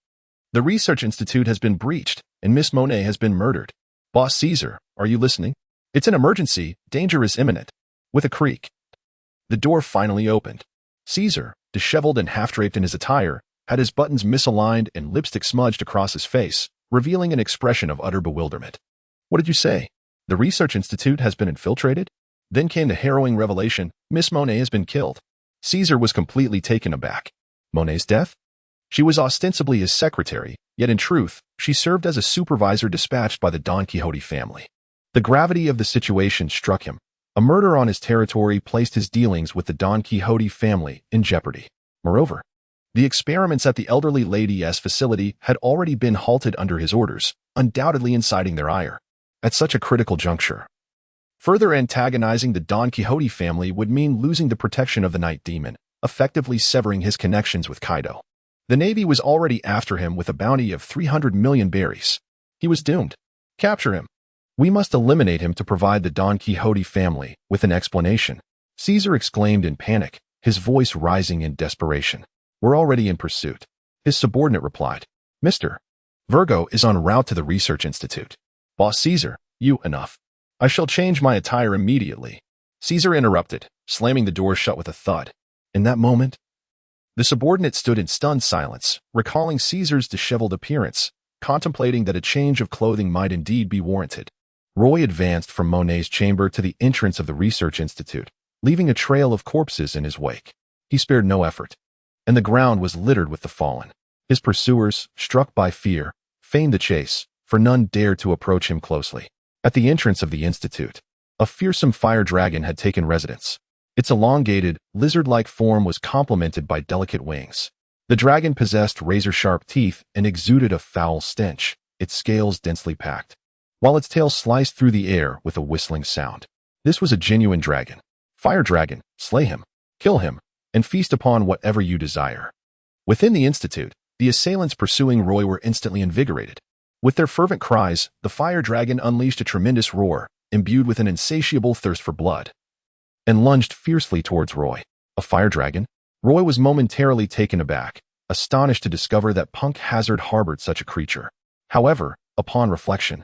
The research institute has been breached, and Miss Monet has been murdered. Boss Caesar, are you listening? It's an emergency, danger is imminent. With a creak, the door finally opened. Caesar, disheveled and half-draped in his attire, had his buttons misaligned and lipstick smudged across his face, revealing an expression of utter bewilderment. What did you say? The research institute has been infiltrated? Then came the harrowing revelation, Miss Monet has been killed. Caesar was completely taken aback. Monet's death? She was ostensibly his secretary, yet in truth, she served as a supervisor dispatched by the Don Quixote family. The gravity of the situation struck him. A murder on his territory placed his dealings with the Don Quixote family in jeopardy. Moreover, the experiments at the elderly lady's facility had already been halted under his orders, undoubtedly inciting their ire. At such a critical juncture, further antagonizing the Don Quixote family would mean losing the protection of the Night Demon, effectively severing his connections with Kaido. The Navy was already after him with a bounty of 300 million berries. He was doomed. Capture him. We must eliminate him to provide the Don Quixote family with an explanation. Caesar exclaimed in panic, his voice rising in desperation. We're already in pursuit. His subordinate replied. Mr. Virgo is en route to the research institute. Boss Caesar, enough. I shall change my attire immediately. Caesar interrupted, slamming the door shut with a thud. In that moment, the subordinate stood in stunned silence, recalling Caesar's disheveled appearance, contemplating that a change of clothing might indeed be warranted. Roy advanced from Monet's chamber to the entrance of the research institute, leaving a trail of corpses in his wake. He spared no effort, and the ground was littered with the fallen. His pursuers, struck by fear, feigned the chase, for none dared to approach him closely. At the entrance of the institute, a fearsome fire dragon had taken residence. Its elongated, lizard-like form was complemented by delicate wings. The dragon possessed razor-sharp teeth and exuded a foul stench, its scales densely packed, while its tail sliced through the air with a whistling sound. This was a genuine dragon. Fire dragon, slay him, kill him, and feast upon whatever you desire. Within the institute, the assailants pursuing Roy were instantly invigorated. With their fervent cries, the fire dragon unleashed a tremendous roar, imbued with an insatiable thirst for blood, and lunged fiercely towards Roy. A fire dragon? Roy was momentarily taken aback, astonished to discover that Punk Hazard harbored such a creature. However, upon reflection,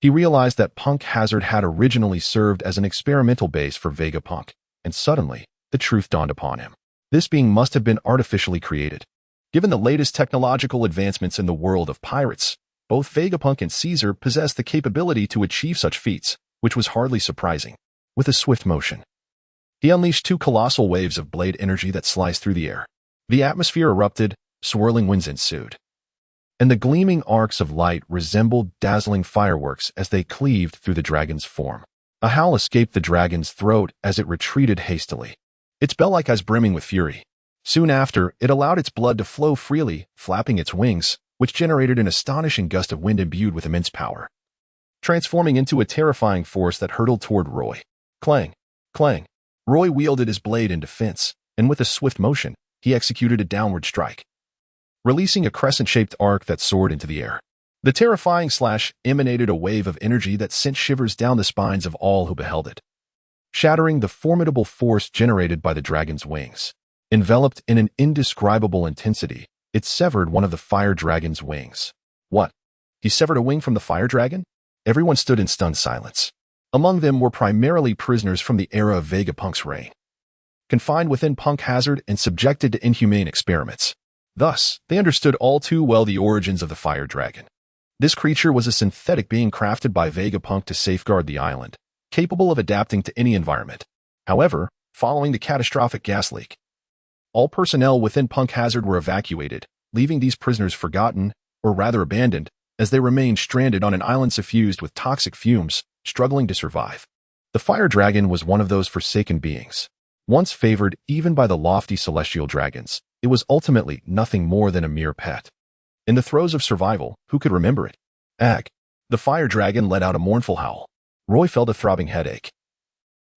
he realized that Punk Hazard had originally served as an experimental base for Vegapunk, and suddenly, the truth dawned upon him. This being must have been artificially created. Given the latest technological advancements in the world of pirates, both Vegapunk and Caesar possessed the capability to achieve such feats, which was hardly surprising. With a swift motion, he unleashed two colossal waves of blade energy that sliced through the air. The atmosphere erupted, swirling winds ensued, and the gleaming arcs of light resembled dazzling fireworks as they cleaved through the dragon's form. A howl escaped the dragon's throat as it retreated hastily, its bell-like eyes brimming with fury. Soon after, it allowed its blood to flow freely, flapping its wings, which generated an astonishing gust of wind imbued with immense power, transforming into a terrifying force that hurtled toward Roy. Clang! Clang! Roy wielded his blade in defense, and with a swift motion, he executed a downward strike, releasing a crescent-shaped arc that soared into the air. The terrifying slash emanated a wave of energy that sent shivers down the spines of all who beheld it, shattering the formidable force generated by the dragon's wings. Enveloped in an indescribable intensity, it severed one of the fire dragon's wings. What? He severed a wing from the fire dragon? Everyone stood in stunned silence. Among them were primarily prisoners from the era of Vegapunk's reign, confined within Punk Hazard and subjected to inhumane experiments. Thus, they understood all too well the origins of the fire dragon. This creature was a synthetic being crafted by Vegapunk to safeguard the island, capable of adapting to any environment. However, following the catastrophic gas leak, all personnel within Punk Hazard were evacuated, leaving these prisoners forgotten, or rather abandoned, as they remained stranded on an island suffused with toxic fumes, struggling to survive. The fire dragon was one of those forsaken beings. Once favored even by the lofty celestial dragons, it was ultimately nothing more than a mere pet. In the throes of survival, who could remember it? Ag. The fire dragon let out a mournful howl. Roy felt a throbbing headache.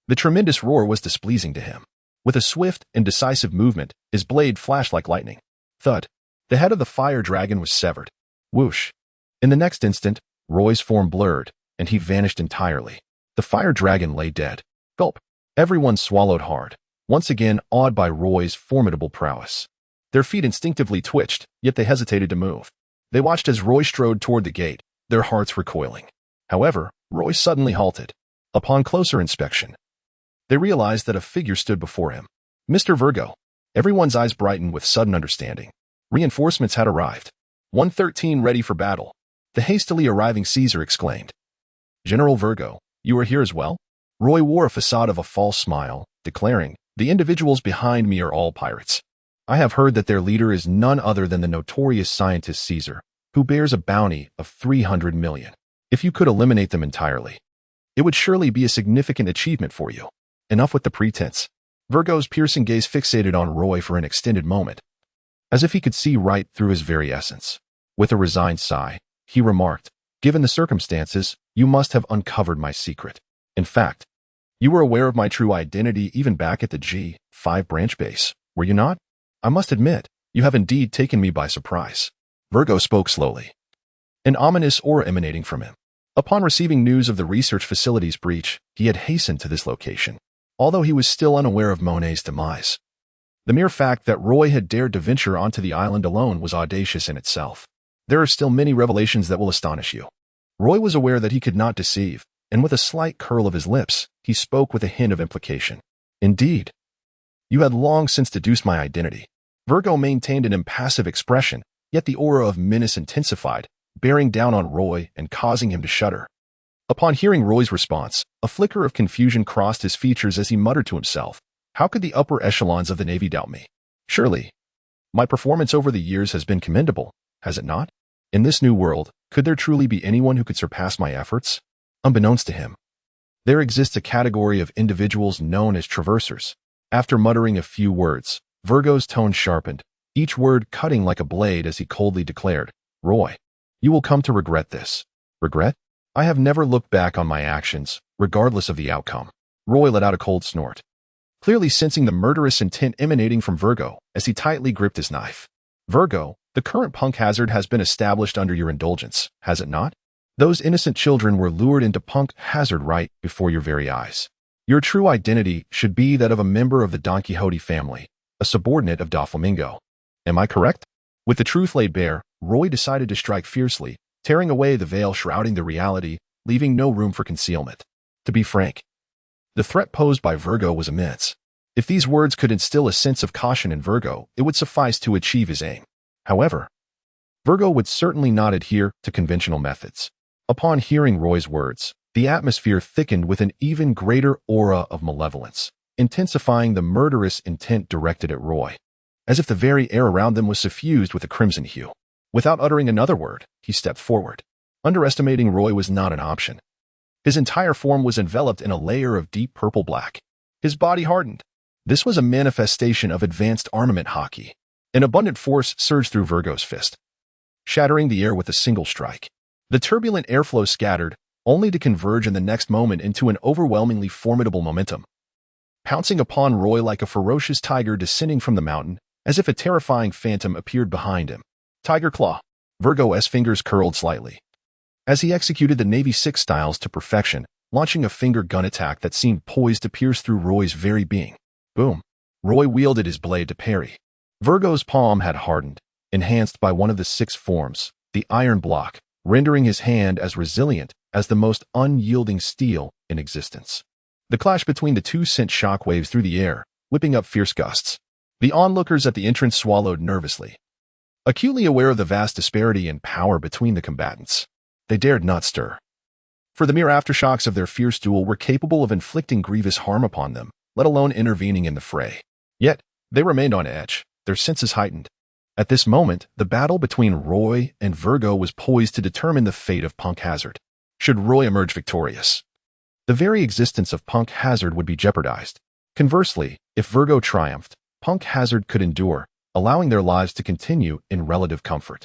The tremendous roar was displeasing to him. With a swift and decisive movement, his blade flashed like lightning. Thud. The head of the fire dragon was severed. Whoosh. In the next instant, Roy's form blurred, and he vanished entirely. The fire dragon lay dead. Gulp. Everyone swallowed hard, once again awed by Roy's formidable prowess. Their feet instinctively twitched, yet they hesitated to move. They watched as Roy strode toward the gate, their hearts recoiling. However, Roy suddenly halted. Upon closer inspection, they realized that a figure stood before him. Mr. Virgo. Everyone's eyes brightened with sudden understanding. Reinforcements had arrived. 113 ready for battle. The hastily arriving Caesar exclaimed. General Virgo, you are here as well? Roy wore a facade of a false smile, declaring, the individuals behind me are all pirates. I have heard that their leader is none other than the notorious scientist Caesar, who bears a bounty of 300 million. If you could eliminate them entirely, it would surely be a significant achievement for you. Enough with the pretense. Virgo's piercing gaze fixated on Roy for an extended moment, as if he could see right through his very essence. With a resigned sigh, he remarked, given the circumstances, you must have uncovered my secret. In fact, you were aware of my true identity even back at the G5 branch base, were you not? I must admit, you have indeed taken me by surprise. Virgo spoke slowly, an ominous aura emanating from him. Upon receiving news of the research facility's breach, he had hastened to this location, although he was still unaware of Monet's demise. The mere fact that Roy had dared to venture onto the island alone was audacious in itself. There are still many revelations that will astonish you. Roy was aware that he could not deceive, and with a slight curl of his lips, he spoke with a hint of implication. Indeed, you had long since deduced my identity. Virgo maintained an impassive expression, yet the aura of menace intensified, bearing down on Roy and causing him to shudder. Upon hearing Roy's response, a flicker of confusion crossed his features as he muttered to himself, how could the upper echelons of the Navy doubt me? Surely, my performance over the years has been commendable, has it not? In this new world, Could there truly be anyone who could surpass my efforts? Unbeknownst to him, there exists a category of individuals known as traversers. After muttering a few words, Virgo's tone sharpened, each word cutting like a blade as he coldly declared, "Roy, you will come to regret this." Regret? I have never looked back on my actions, regardless of the outcome. Roy let out a cold snort, clearly sensing the murderous intent emanating from Virgo as he tightly gripped his knife. Virgo, the current punk hazard has been established under your indulgence, has it not? Those innocent children were lured into punk hazard right before your very eyes. Your true identity should be that of a member of the Don Quixote family, a subordinate of Doflamingo. Am I correct? With the truth laid bare, Roy decided to strike fiercely, tearing away the veil shrouding the reality, leaving no room for concealment. To be frank, the threat posed by Virgo was immense. If these words could instill a sense of caution in Virgo, it would suffice to achieve his aim. However, Virgo would certainly not adhere to conventional methods. Upon hearing Roy's words, the atmosphere thickened with an even greater aura of malevolence, intensifying the murderous intent directed at Roy, as if the very air around them was suffused with a crimson hue. Without uttering another word, he stepped forward. Underestimating Roy was not an option. His entire form was enveloped in a layer of deep purple black. His body hardened. This was a manifestation of advanced armament hockey. An abundant force surged through Virgo's fist, shattering the air with a single strike. The turbulent airflow scattered, only to converge in the next moment into an overwhelmingly formidable momentum, pouncing upon Roy like a ferocious tiger descending from the mountain, as if a terrifying phantom appeared behind him. Tiger Claw. Virgo's fingers curled slightly, as he executed the Navy Six styles to perfection, launching a finger gun attack that seemed poised to pierce through Roy's very being. Boom. Roy wielded his blade to parry. Virgo's palm had hardened, enhanced by one of the six forms, the iron block, rendering his hand as resilient as the most unyielding steel in existence. The clash between the two sent shockwaves through the air, whipping up fierce gusts. The onlookers at the entrance swallowed nervously, acutely aware of the vast disparity in power between the combatants. They dared not stir, for the mere aftershocks of their fierce duel were capable of inflicting grievous harm upon them, let alone intervening in the fray. Yet, they remained on edge, their senses heightened. At this moment, the battle between Roy and Virgo was poised to determine the fate of Punk Hazard. Should Roy emerge victorious, the very existence of Punk Hazard would be jeopardized. Conversely, if Virgo triumphed, Punk Hazard could endure, allowing their lives to continue in relative comfort.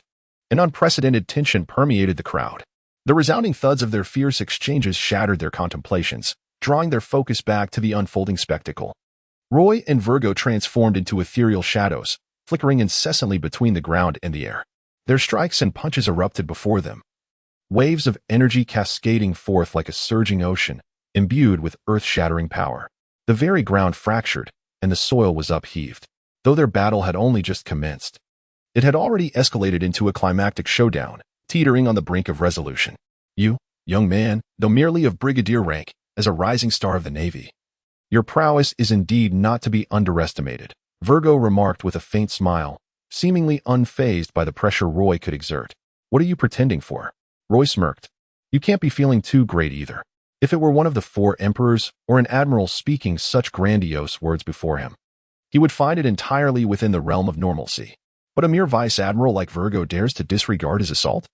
An unprecedented tension permeated the crowd. The resounding thuds of their fierce exchanges shattered their contemplations, drawing their focus back to the unfolding spectacle. Roy and Virgo transformed into ethereal shadows, flickering incessantly between the ground and the air. Their strikes and punches erupted before them, waves of energy cascading forth like a surging ocean, imbued with earth-shattering power. The very ground fractured, and the soil was upheaved. Though their battle had only just commenced, it had already escalated into a climactic showdown, teetering on the brink of resolution. You, young man, though merely of brigadier rank, as a rising star of the Navy, your prowess is indeed not to be underestimated, Virgo remarked with a faint smile, seemingly unfazed by the pressure Roy could exert. What are you pretending for? Roy smirked. You can't be feeling too great either. If it were one of the four emperors or an admiral speaking such grandiose words before him, he would find it entirely within the realm of normalcy. But a mere vice admiral like Virgo dares to disregard his assault?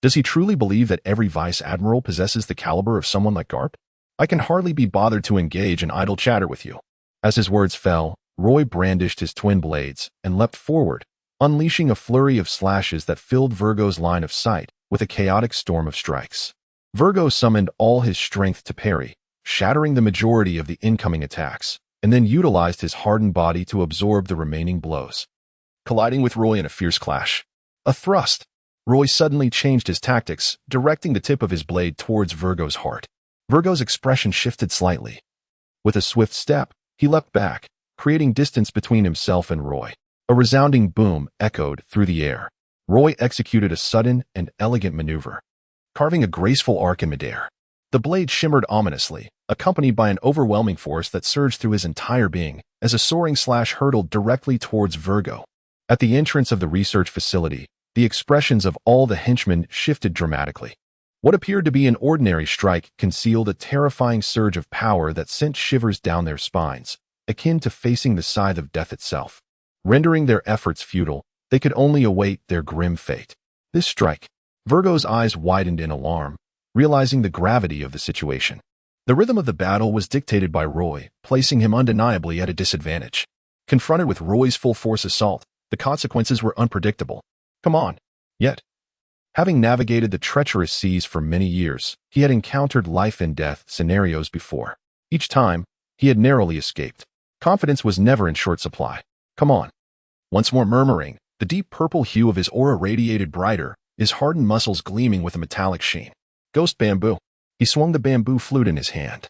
Does he truly believe that every vice admiral possesses the caliber of someone like Garp? I can hardly be bothered to engage in idle chatter with you. As his words fell, Roy brandished his twin blades and leapt forward, unleashing a flurry of slashes that filled Virgo's line of sight with a chaotic storm of strikes. Virgo summoned all his strength to parry, shattering the majority of the incoming attacks, and then utilized his hardened body to absorb the remaining blows, colliding with Roy in a fierce clash. A thrust. Roy suddenly changed his tactics, directing the tip of his blade towards Virgo's heart. Virgo's expression shifted slightly. With a swift step, he leapt back, creating distance between himself and Roy. A resounding boom echoed through the air. Roy executed a sudden and elegant maneuver, carving a graceful arc in midair. The blade shimmered ominously, accompanied by an overwhelming force that surged through his entire being as a soaring slash hurtled directly towards Virgo. At the entrance of the research facility, the expressions of all the henchmen shifted dramatically. What appeared to be an ordinary strike concealed a terrifying surge of power that sent shivers down their spines, akin to facing the scythe of death itself. Rendering their efforts futile, they could only await their grim fate. This strike, Virgo's eyes widened in alarm, realizing the gravity of the situation. The rhythm of the battle was dictated by Roy, placing him undeniably at a disadvantage. Confronted with Roy's full-force assault, the consequences were unpredictable. Come on. Yet, having navigated the treacherous seas for many years, he had encountered life-and-death scenarios before. Each time, he had narrowly escaped. Confidence was never in short supply. Come on. Once more murmuring, the deep purple hue of his aura radiated brighter, his hardened muscles gleaming with a metallic sheen. Ghost bamboo. He swung the bamboo flute in his hand.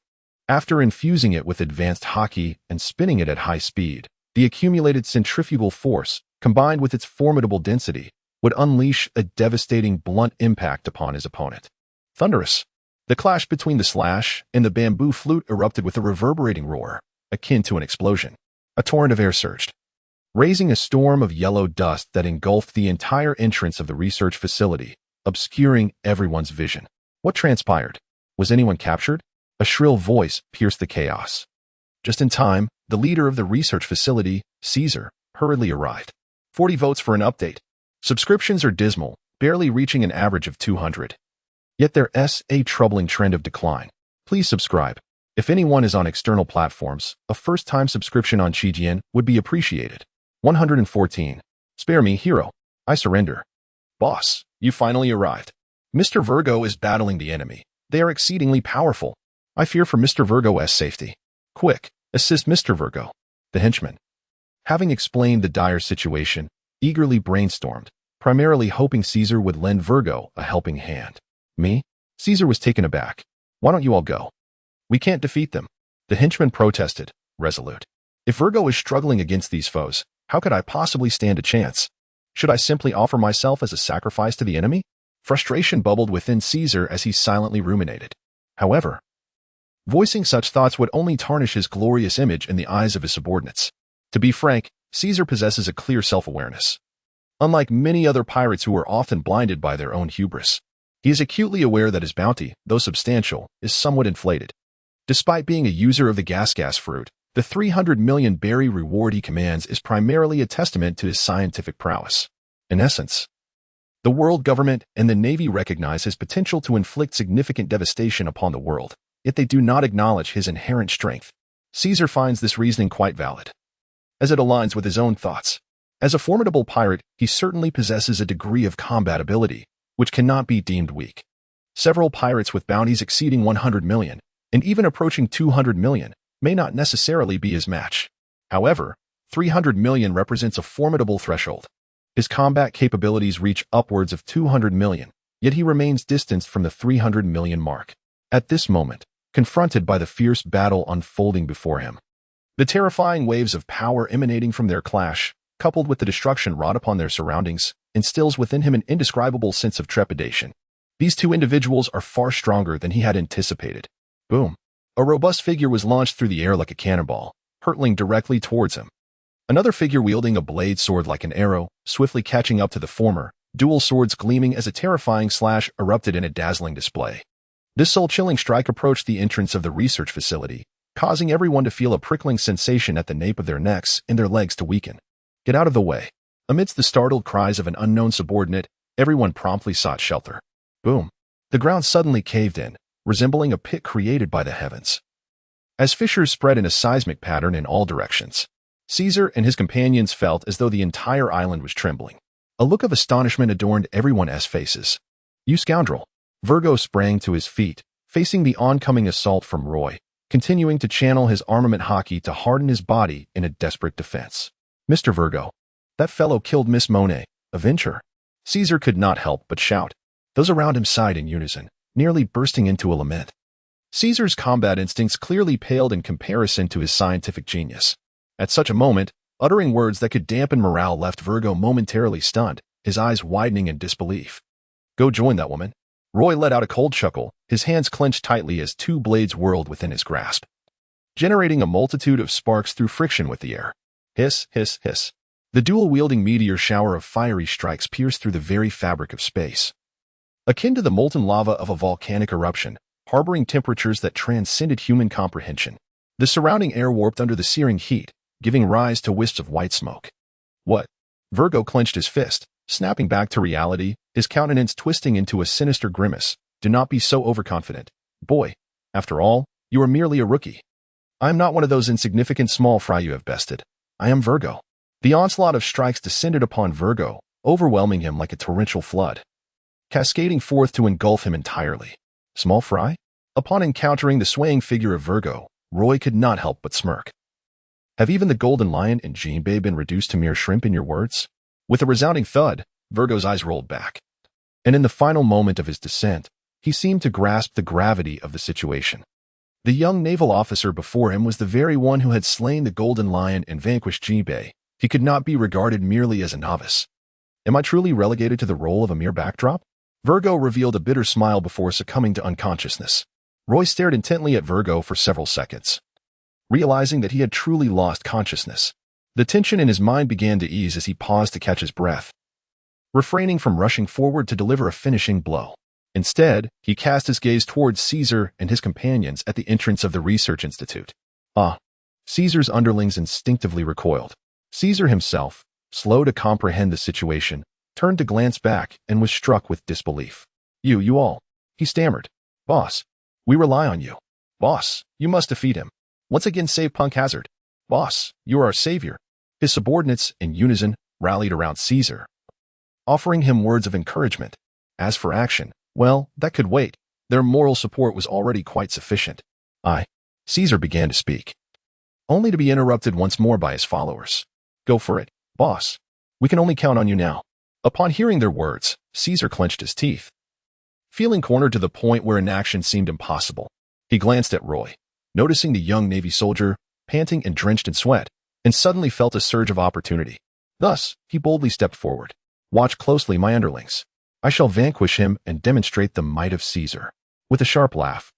After infusing it with advanced haki and spinning it at high speed, the accumulated centrifugal force, combined with its formidable density, would unleash a devastating blunt impact upon his opponent. Thunderous. The clash between the slash and the bamboo flute erupted with a reverberating roar, akin to an explosion. A torrent of air surged, raising a storm of yellow dust that engulfed the entire entrance of the research facility, obscuring everyone's vision. What transpired? Was anyone captured? A shrill voice pierced the chaos. Just in time, the leader of the research facility, Caesar, hurriedly arrived. 40 votes for an update. Subscriptions are dismal, barely reaching an average of 200. Yet there's a troubling trend of decline. Please subscribe. If anyone is on external platforms, a first-time subscription on Qijien would be appreciated. 114. Spare me, hero. I surrender. Boss, you finally arrived. Mr. Virgo is battling the enemy. They are exceedingly powerful. I fear for Mr. Virgo's safety. Quick, assist Mr. Virgo. The henchman, having explained the dire situation, eagerly brainstormed, primarily hoping Caesar would lend Virgo a helping hand. Me? Caesar was taken aback. Why don't you all go? We can't defeat them. The henchman protested, resolute. If Virgo is struggling against these foes, how could I possibly stand a chance? Should I simply offer myself as a sacrifice to the enemy? Frustration bubbled within Caesar as he silently ruminated. However, voicing such thoughts would only tarnish his glorious image in the eyes of his subordinates. To be frank, Caesar possesses a clear self-awareness. Unlike many other pirates who are often blinded by their own hubris, he is acutely aware that his bounty, though substantial, is somewhat inflated. Despite being a user of the gas fruit, the 300 million berry reward he commands is primarily a testament to his scientific prowess. In essence, the world government and the Navy recognize his potential to inflict significant devastation upon the world, yet they do not acknowledge his inherent strength. Caesar finds this reasoning quite valid, as it aligns with his own thoughts. As a formidable pirate, he certainly possesses a degree of combat ability, which cannot be deemed weak. Several pirates with bounties exceeding 100 million, and even approaching 200 million, may not necessarily be his match. However, 300 million represents a formidable threshold. His combat capabilities reach upwards of 200 million, yet he remains distanced from the 300 million mark. At this moment, confronted by the fierce battle unfolding before him, the terrifying waves of power emanating from their clash, coupled with the destruction wrought upon their surroundings, instills within him an indescribable sense of trepidation. These two individuals are far stronger than he had anticipated. Boom. A robust figure was launched through the air like a cannonball, hurtling directly towards him. Another figure wielding a blade sword like an arrow, swiftly catching up to the former, dual swords gleaming as a terrifying slash erupted in a dazzling display. This soul-chilling strike approached the entrance of the research facility, causing everyone to feel a prickling sensation at the nape of their necks and their legs to weaken. Get out of the way. Amidst the startled cries of an unknown subordinate, everyone promptly sought shelter. Boom. The ground suddenly caved in, resembling a pit created by the heavens, as fissures spread in a seismic pattern in all directions. Caesar and his companions felt as though the entire island was trembling. A look of astonishment adorned everyone's faces. You scoundrel! Virgo sprang to his feet, facing the oncoming assault from Roy, continuing to channel his armament haki to harden his body in a desperate defense. Mr. Virgo, that fellow killed Miss Monet. Avenge her. Caesar could not help but shout. Those around him sighed in unison, nearly bursting into a lament. Caesar's combat instincts clearly paled in comparison to his scientific genius. At such a moment, uttering words that could dampen morale left Virgo momentarily stunned, his eyes widening in disbelief. Go join that woman. Roy let out a cold chuckle, his hands clenched tightly as two blades whirled within his grasp, generating a multitude of sparks through friction with the air. Hiss, hiss, hiss. The dual-wielding meteor shower of fiery strikes pierced through the very fabric of space, akin to the molten lava of a volcanic eruption, harboring temperatures that transcended human comprehension. The surrounding air warped under the searing heat, giving rise to wisps of white smoke. What? Virgo clenched his fist, Snapping back to reality, his countenance twisting into a sinister grimace. Do not be so overconfident, boy. After all, you are merely a rookie. I am not one of those insignificant small fry you have bested. I am Virgo. The onslaught of strikes descended upon Virgo, overwhelming him like a torrential flood, cascading forth to engulf him entirely. Small fry? Upon encountering the swaying figure of Virgo, Roy could not help but smirk. Have even the Golden Lion and Jinbei been reduced to mere shrimp in your words? With a resounding thud, Virgo's eyes rolled back. And in the final moment of his descent, he seemed to grasp the gravity of the situation. The young naval officer before him was the very one who had slain the Golden Lion and vanquished Jinbei. He could not be regarded merely as a novice. Am I truly relegated to the role of a mere backdrop? Virgo revealed a bitter smile before succumbing to unconsciousness. Roy stared intently at Virgo for several seconds. Realizing that he had truly lost consciousness, the tension in his mind began to ease as he paused to catch his breath, refraining from rushing forward to deliver a finishing blow. Instead, he cast his gaze towards Caesar and his companions at the entrance of the research institute. Caesar's underlings instinctively recoiled. Caesar himself, slow to comprehend the situation, turned to glance back and was struck with disbelief. You all, he stammered. Boss, we rely on you. Boss, you must defeat him. Once again save Punk Hazard. Boss, you are our savior. His subordinates, in unison, rallied around Caesar, offering him words of encouragement. As for action, well, that could wait. Their moral support was already quite sufficient. Caesar began to speak, only to be interrupted once more by his followers. Go for it, boss. We can only count on you now. Upon hearing their words, Caesar clenched his teeth, feeling cornered to the point where inaction seemed impossible. He glanced at Roy, noticing the young Navy soldier, panting and drenched in sweat, and suddenly felt a surge of opportunity. Thus, he boldly stepped forward. Watch closely, my underlings. I shall vanquish him and demonstrate the might of Caesar. With a sharp laugh,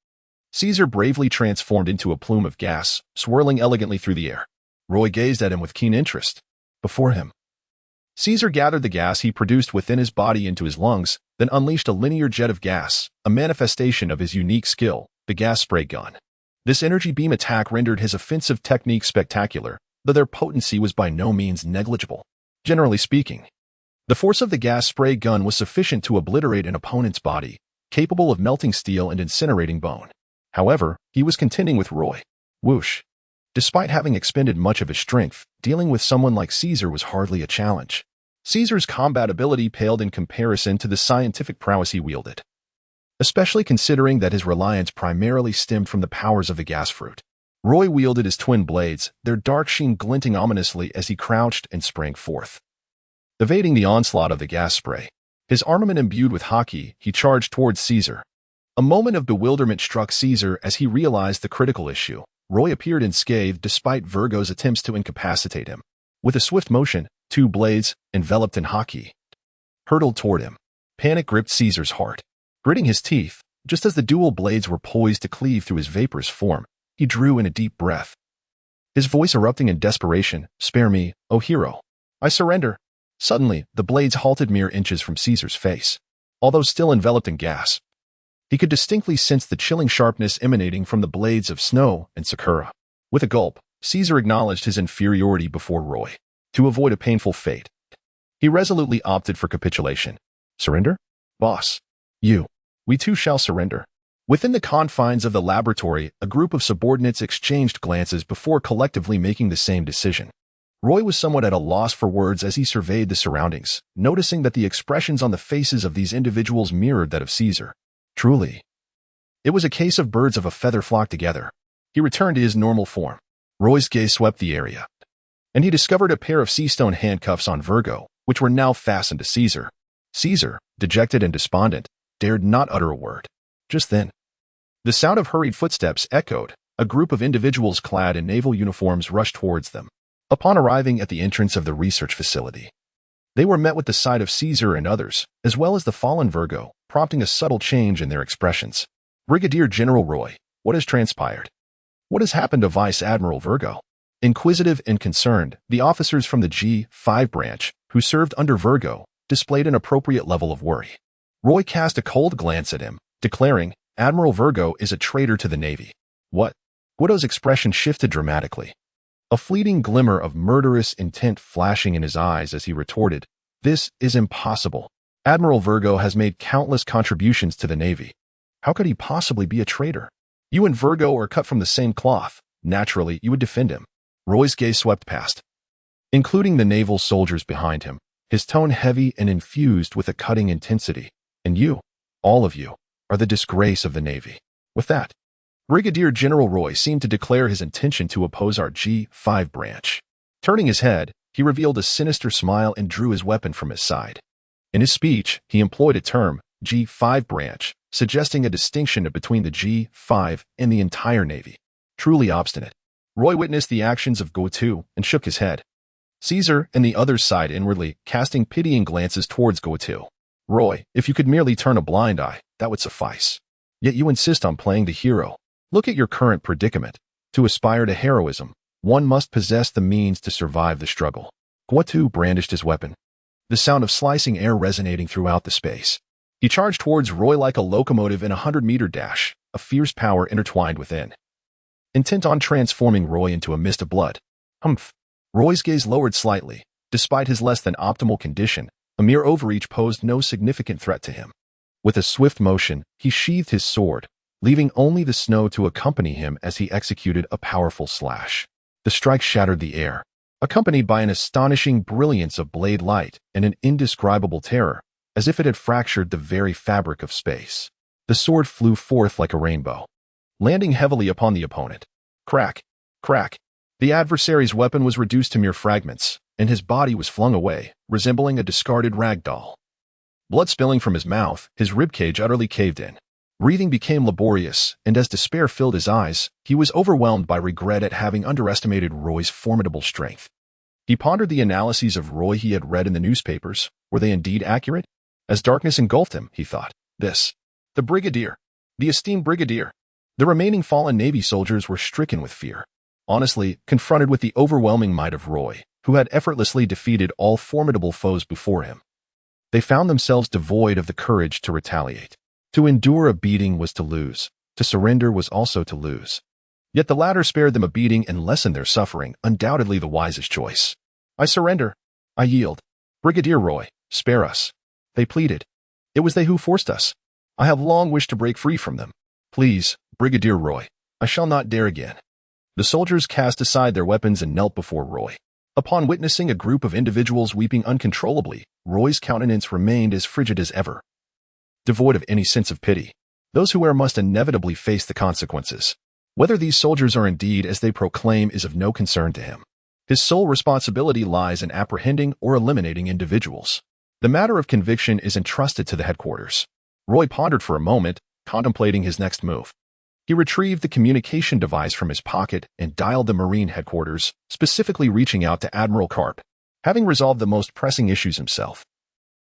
Caesar bravely transformed into a plume of gas, swirling elegantly through the air. Roy gazed at him with keen interest. Before him, Caesar gathered the gas he produced within his body into his lungs, then unleashed a linear jet of gas, a manifestation of his unique skill, the gas spray gun. This energy beam attack rendered his offensive technique spectacular, though their potency was by no means negligible. Generally speaking, the force of the gas spray gun was sufficient to obliterate an opponent's body, capable of melting steel and incinerating bone. However, he was contending with Roy. Whoosh. Despite having expended much of his strength, dealing with someone like Caesar was hardly a challenge. Caesar's combat ability paled in comparison to the scientific prowess he wielded, especially considering that his reliance primarily stemmed from the powers of the gas fruit. Roy wielded his twin blades, their dark sheen glinting ominously as he crouched and sprang forth. Evading the onslaught of the gas spray, his armament imbued with hockey, he charged towards Caesar. A moment of bewilderment struck Caesar as he realized the critical issue. Roy appeared unscathed despite Virgo's attempts to incapacitate him. With a swift motion, two blades, enveloped in hockey, hurtled toward him. Panic gripped Caesar's heart. Gritting his teeth, just as the dual blades were poised to cleave through his vaporous form, he drew in a deep breath, his voice erupting in desperation. Spare me, O hero. I surrender. Suddenly, the blades halted mere inches from Caesar's face. Although still enveloped in gas, he could distinctly sense the chilling sharpness emanating from the blades of Snow and Sakura. With a gulp, Caesar acknowledged his inferiority before Roy. To avoid a painful fate, he resolutely opted for capitulation. Surrender? Boss. We too shall surrender. Within the confines of the laboratory, a group of subordinates exchanged glances before collectively making the same decision. Roy was somewhat at a loss for words as he surveyed the surroundings, noticing that the expressions on the faces of these individuals mirrored that of Caesar. Truly, it was a case of birds of a feather flock together. He returned to his normal form. Roy's gaze swept the area, and he discovered a pair of sea-stone handcuffs on Virgo, which were now fastened to Caesar. Caesar, dejected and despondent, dared not utter a word. Just then, the sound of hurried footsteps echoed. A group of individuals clad in naval uniforms rushed towards them. Upon arriving at the entrance of the research facility, they were met with the sight of Caesar and others, as well as the fallen Virgo, prompting a subtle change in their expressions. Brigadier General Roy, what has transpired? What has happened to Vice Admiral Virgo? Inquisitive and concerned, the officers from the G5 branch, who served under Virgo, displayed an appropriate level of worry. Roy cast a cold glance at him, declaring, Admiral Virgo is a traitor to the Navy. What? Guido's expression shifted dramatically, a fleeting glimmer of murderous intent flashing in his eyes as he retorted, This is impossible. Admiral Virgo has made countless contributions to the Navy. How could he possibly be a traitor? You and Virgo are cut from the same cloth. Naturally, you would defend him. Roy's gaze swept past, including the naval soldiers behind him, his tone heavy and infused with a cutting intensity. And you, all of you, are the disgrace of the Navy. With that, Brigadier General Roy seemed to declare his intention to oppose our G5 branch. Turning his head, he revealed a sinister smile and drew his weapon from his side. In his speech, he employed a term, G5 branch, suggesting a distinction between the G5 and the entire Navy. Truly obstinate. Roy witnessed the actions of Go-To and shook his head. Caesar and the others sighed inwardly, casting pitying glances towards Go-To. Roy, if you could merely turn a blind eye, that would suffice. Yet you insist on playing the hero. Look at your current predicament. To aspire to heroism, one must possess the means to survive the struggle. Go-To brandished his weapon, the sound of slicing air resonating throughout the space. He charged towards Roy like a locomotive in a 100-meter dash, a fierce power intertwined within, intent on transforming Roy into a mist of blood. Humph. Roy's gaze lowered slightly. Despite his less than optimal condition, a mere overreach posed no significant threat to him. With a swift motion, he sheathed his sword, leaving only the snow to accompany him as he executed a powerful slash. The strike shattered the air, accompanied by an astonishing brilliance of blade light and an indescribable terror, as if it had fractured the very fabric of space. The sword flew forth like a rainbow, landing heavily upon the opponent. Crack! Crack! The adversary's weapon was reduced to mere fragments, and his body was flung away, resembling a discarded rag doll. Blood spilling from his mouth, his ribcage utterly caved in. Breathing became laborious, and as despair filled his eyes, he was overwhelmed by regret at having underestimated Roy's formidable strength. He pondered the analyses of Roy he had read in the newspapers. Were they indeed accurate? As darkness engulfed him, he thought, the brigadier, the esteemed brigadier. The remaining fallen Navy soldiers were stricken with fear. Honestly, confronted with the overwhelming might of Roy, who had effortlessly defeated all formidable foes before him, they found themselves devoid of the courage to retaliate. To endure a beating was to lose. To surrender was also to lose. Yet the latter spared them a beating and lessened their suffering, undoubtedly the wisest choice. I surrender. I yield. Brigadier Roy, spare us. They pleaded. It was they who forced us. I have long wished to break free from them. Please, Brigadier Roy, I shall not dare again. The soldiers cast aside their weapons and knelt before Roy. Upon witnessing a group of individuals weeping uncontrollably, Roy's countenance remained as frigid as ever, devoid of any sense of pity. Those who err must inevitably face the consequences. Whether these soldiers are indeed as they proclaim is of no concern to him. His sole responsibility lies in apprehending or eliminating individuals. The matter of conviction is entrusted to the headquarters. Roy pondered for a moment, contemplating his next move. He retrieved the communication device from his pocket and dialed the Marine headquarters, specifically reaching out to Admiral Karp. Having resolved the most pressing issues himself,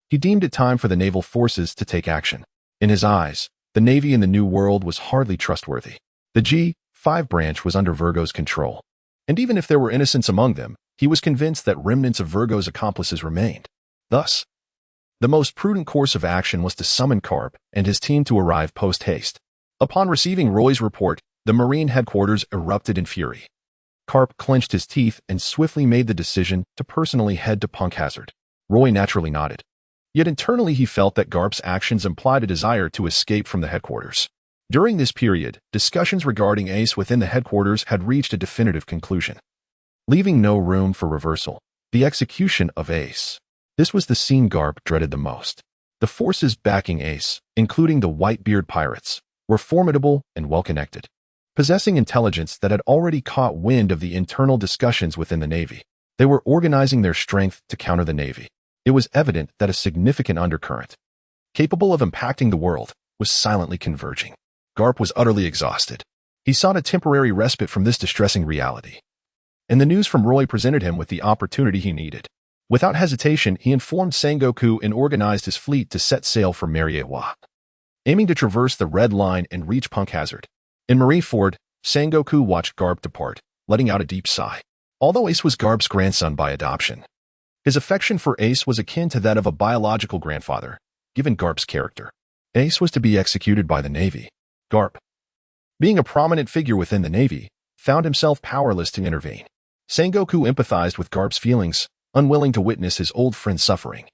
he deemed it time for the naval forces to take action. In his eyes, the Navy in the New World was hardly trustworthy. The G5 branch was under Virgo's control, and even if there were innocents among them, he was convinced that remnants of Virgo's accomplices remained. Thus, the most prudent course of action was to summon Karp and his team to arrive post-haste. Upon receiving Roy's report, the Marine headquarters erupted in fury. Karp clenched his teeth and swiftly made the decision to personally head to Punkhazard. Roy naturally nodded. Yet internally he felt that Karp's actions implied a desire to escape from the headquarters. During this period, discussions regarding Ace within the headquarters had reached a definitive conclusion, leaving no room for reversal. The execution of Ace. This was the scene Karp dreaded the most. The forces backing Ace, including the Whitebeard pirates, were formidable and well-connected, possessing intelligence that had already caught wind of the internal discussions within the Navy. They were organizing their strength to counter the Navy. It was evident that a significant undercurrent, capable of impacting the world, was silently converging. Karp was utterly exhausted. He sought a temporary respite from this distressing reality, and the news from Roy presented him with the opportunity he needed. Without hesitation, he informed Sengoku and organized his fleet to set sail for Mariewa, aiming to traverse the Red Line and reach Punkhazard. In Marineford, Sengoku watched Karp depart, letting out a deep sigh. Although Ace was Karp's grandson by adoption, his affection for Ace was akin to that of a biological grandfather, given Karp's character. Ace was to be executed by the Navy. Karp, being a prominent figure within the Navy, found himself powerless to intervene. Sengoku empathized with Karp's feelings, unwilling to witness his old friend's suffering.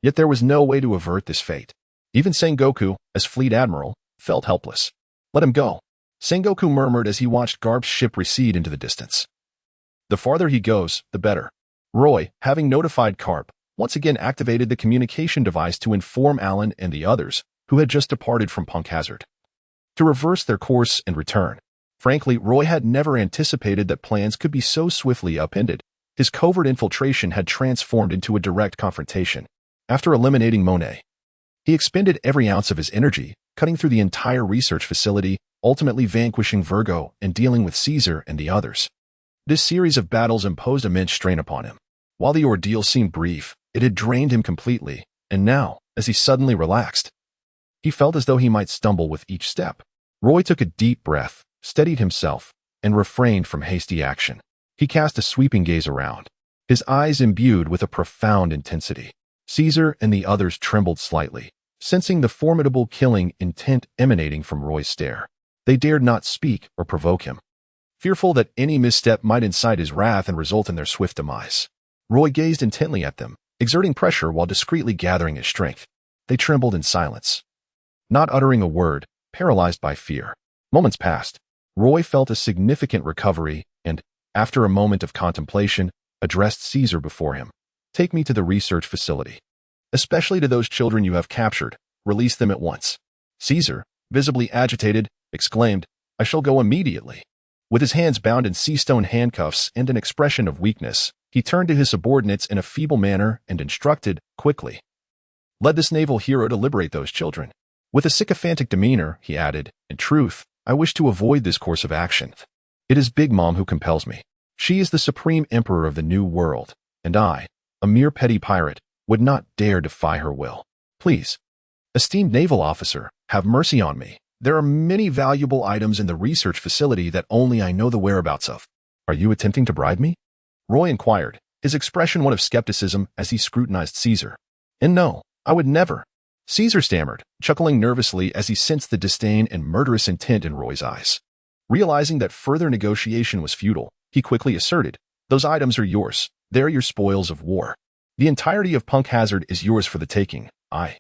Yet there was no way to avert this fate. Even Sengoku, as fleet admiral, felt helpless. "Let him go," Sengoku murmured as he watched Garp's ship recede into the distance. "The farther he goes, the better." Roy, having notified Garp, once again activated the communication device to inform Alan and the others, who had just departed from Punk Hazard, to reverse their course and return. Frankly, Roy had never anticipated that plans could be so swiftly upended. His covert infiltration had transformed into a direct confrontation. After eliminating Monet, he expended every ounce of his energy, cutting through the entire research facility, ultimately vanquishing Virgo and dealing with Caesar and the others. This series of battles imposed immense strain upon him. While the ordeal seemed brief, it had drained him completely, and now, as he suddenly relaxed, he felt as though he might stumble with each step. Roy took a deep breath, steadied himself, and refrained from hasty action. He cast a sweeping gaze around, his eyes imbued with a profound intensity. Caesar and the others trembled slightly, sensing the formidable killing intent emanating from Roy's stare. They dared not speak or provoke him, fearful that any misstep might incite his wrath and result in their swift demise. Roy gazed intently at them, exerting pressure while discreetly gathering his strength. They trembled in silence, not uttering a word, paralyzed by fear. Moments passed. Roy felt a significant recovery and, after a moment of contemplation, addressed Caesar before him. "Take me to the research facility. Especially to those children you have captured. Release them at once." Caesar, visibly agitated, exclaimed, "I shall go immediately." With his hands bound in sea-stone handcuffs and an expression of weakness, he turned to his subordinates in a feeble manner and instructed, quickly, "Let this naval hero to liberate those children." With a sycophantic demeanor, he added, "In truth, I wish to avoid this course of action. It is Big Mom who compels me. She is the supreme emperor of the New World, and I, a mere petty pirate, would not dare defy her will. Please, esteemed naval officer, have mercy on me. There are many valuable items in the research facility that only I know the whereabouts of." "Are you attempting to bribe me?" Roy inquired, his expression one of skepticism as he scrutinized Caesar. "And no, I would never," Caesar stammered, chuckling nervously as he sensed the disdain and murderous intent in Roy's eyes. Realizing that further negotiation was futile, he quickly asserted, "Those items are yours. They're your spoils of war. The entirety of Punk Hazard is yours for the taking. I,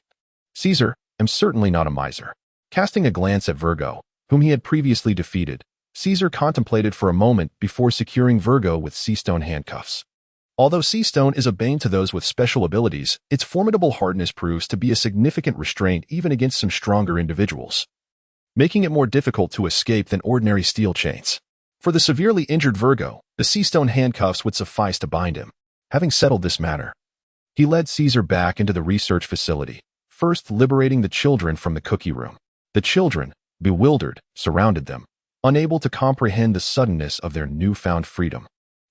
Caesar, am certainly not a miser." Casting a glance at Virgo, whom he had previously defeated, Caesar contemplated for a moment before securing Virgo with sea-stone handcuffs. Although sea-stone is a bane to those with special abilities, its formidable hardness proves to be a significant restraint even against some stronger individuals, making it more difficult to escape than ordinary steel chains. For the severely injured Virgo, the sea-stone handcuffs would suffice to bind him. Having settled this matter, he led Caesar back into the research facility, first liberating the children from the cookie room. The children, bewildered, surrounded them, unable to comprehend the suddenness of their newfound freedom.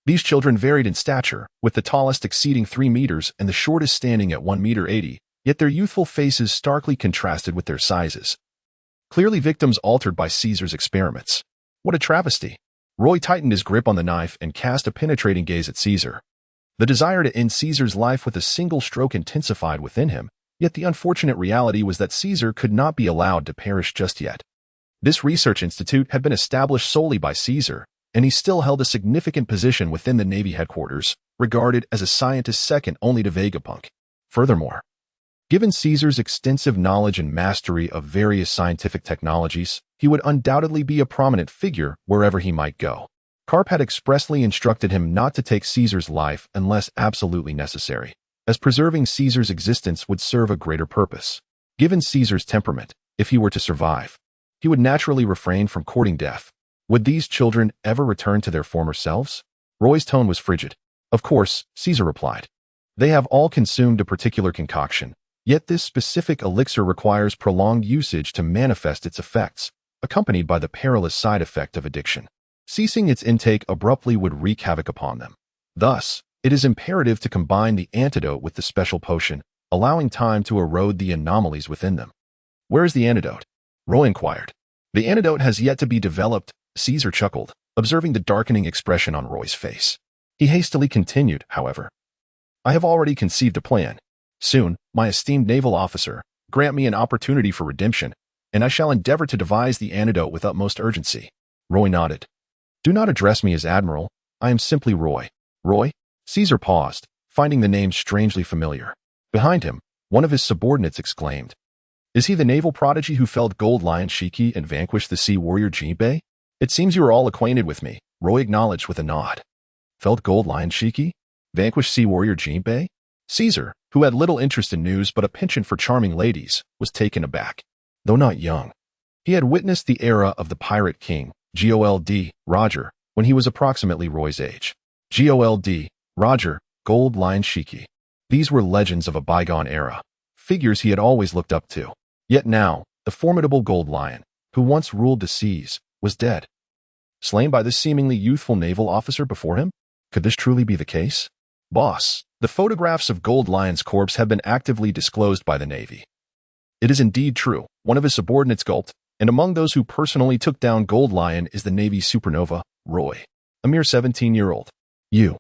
These children varied in stature, with the tallest exceeding 3 meters and the shortest standing at 1.80 meters, yet their youthful faces starkly contrasted with their sizes. Clearly victims altered by Caesar's experiments. What a travesty! Roy tightened his grip on the knife and cast a penetrating gaze at Caesar. The desire to end Caesar's life with a single stroke intensified within him, yet the unfortunate reality was that Caesar could not be allowed to perish just yet. This research institute had been established solely by Caesar, and he still held a significant position within the Navy headquarters, regarded as a scientist second only to Vegapunk. Furthermore, given Caesar's extensive knowledge and mastery of various scientific technologies, he would undoubtedly be a prominent figure wherever he might go. Garp had expressly instructed him not to take Caesar's life unless absolutely necessary, as preserving Caesar's existence would serve a greater purpose. Given Caesar's temperament, if he were to survive, he would naturally refrain from courting death. Would these children ever return to their former selves? Roy's tone was frigid. "Of course," Caesar replied. "They have all consumed a particular concoction, yet this specific elixir requires prolonged usage to manifest its effects, accompanied by the perilous side effect of addiction. Ceasing its intake abruptly would wreak havoc upon them. Thus, it is imperative to combine the antidote with the special potion, allowing time to erode the anomalies within them." "Where is the antidote?" Roy inquired. "The antidote has yet to be developed," Caesar chuckled, observing the darkening expression on Roy's face. He hastily continued, however, "I have already conceived a plan. Soon, my esteemed naval officer, grant me an opportunity for redemption, and I shall endeavor to devise the antidote with utmost urgency." Roy nodded. "Do not address me as Admiral. I am simply Roy." "Roy?" Caesar paused, finding the name strangely familiar. Behind him, One of his subordinates exclaimed. Is he the naval prodigy who felled Gold Lion Shiki and vanquished the sea warrior Jinbei? It seems you are all acquainted with me, Roy acknowledged with a nod. Felled Gold Lion Shiki? Vanquished sea warrior Jinbei? Caesar, who had little interest in news but a penchant for charming ladies, was taken aback. Though not young, he had witnessed the era of the pirate king, Gold Roger, when he was approximately Roy's age. Gold Roger, Gold Lion Shiki. These were legends of a bygone era, figures he had always looked up to. Yet now, the formidable Gold Lion, who once ruled the seas, was dead. Slain by the seemingly youthful naval officer before him? Could this truly be the case? Boss, the photographs of Gold Lion's corpse have been actively disclosed by the Navy. It is indeed true, one of his subordinates gulped, and among those who personally took down Gold Lion is the Navy's supernova, Roy, a mere 17-year-old. You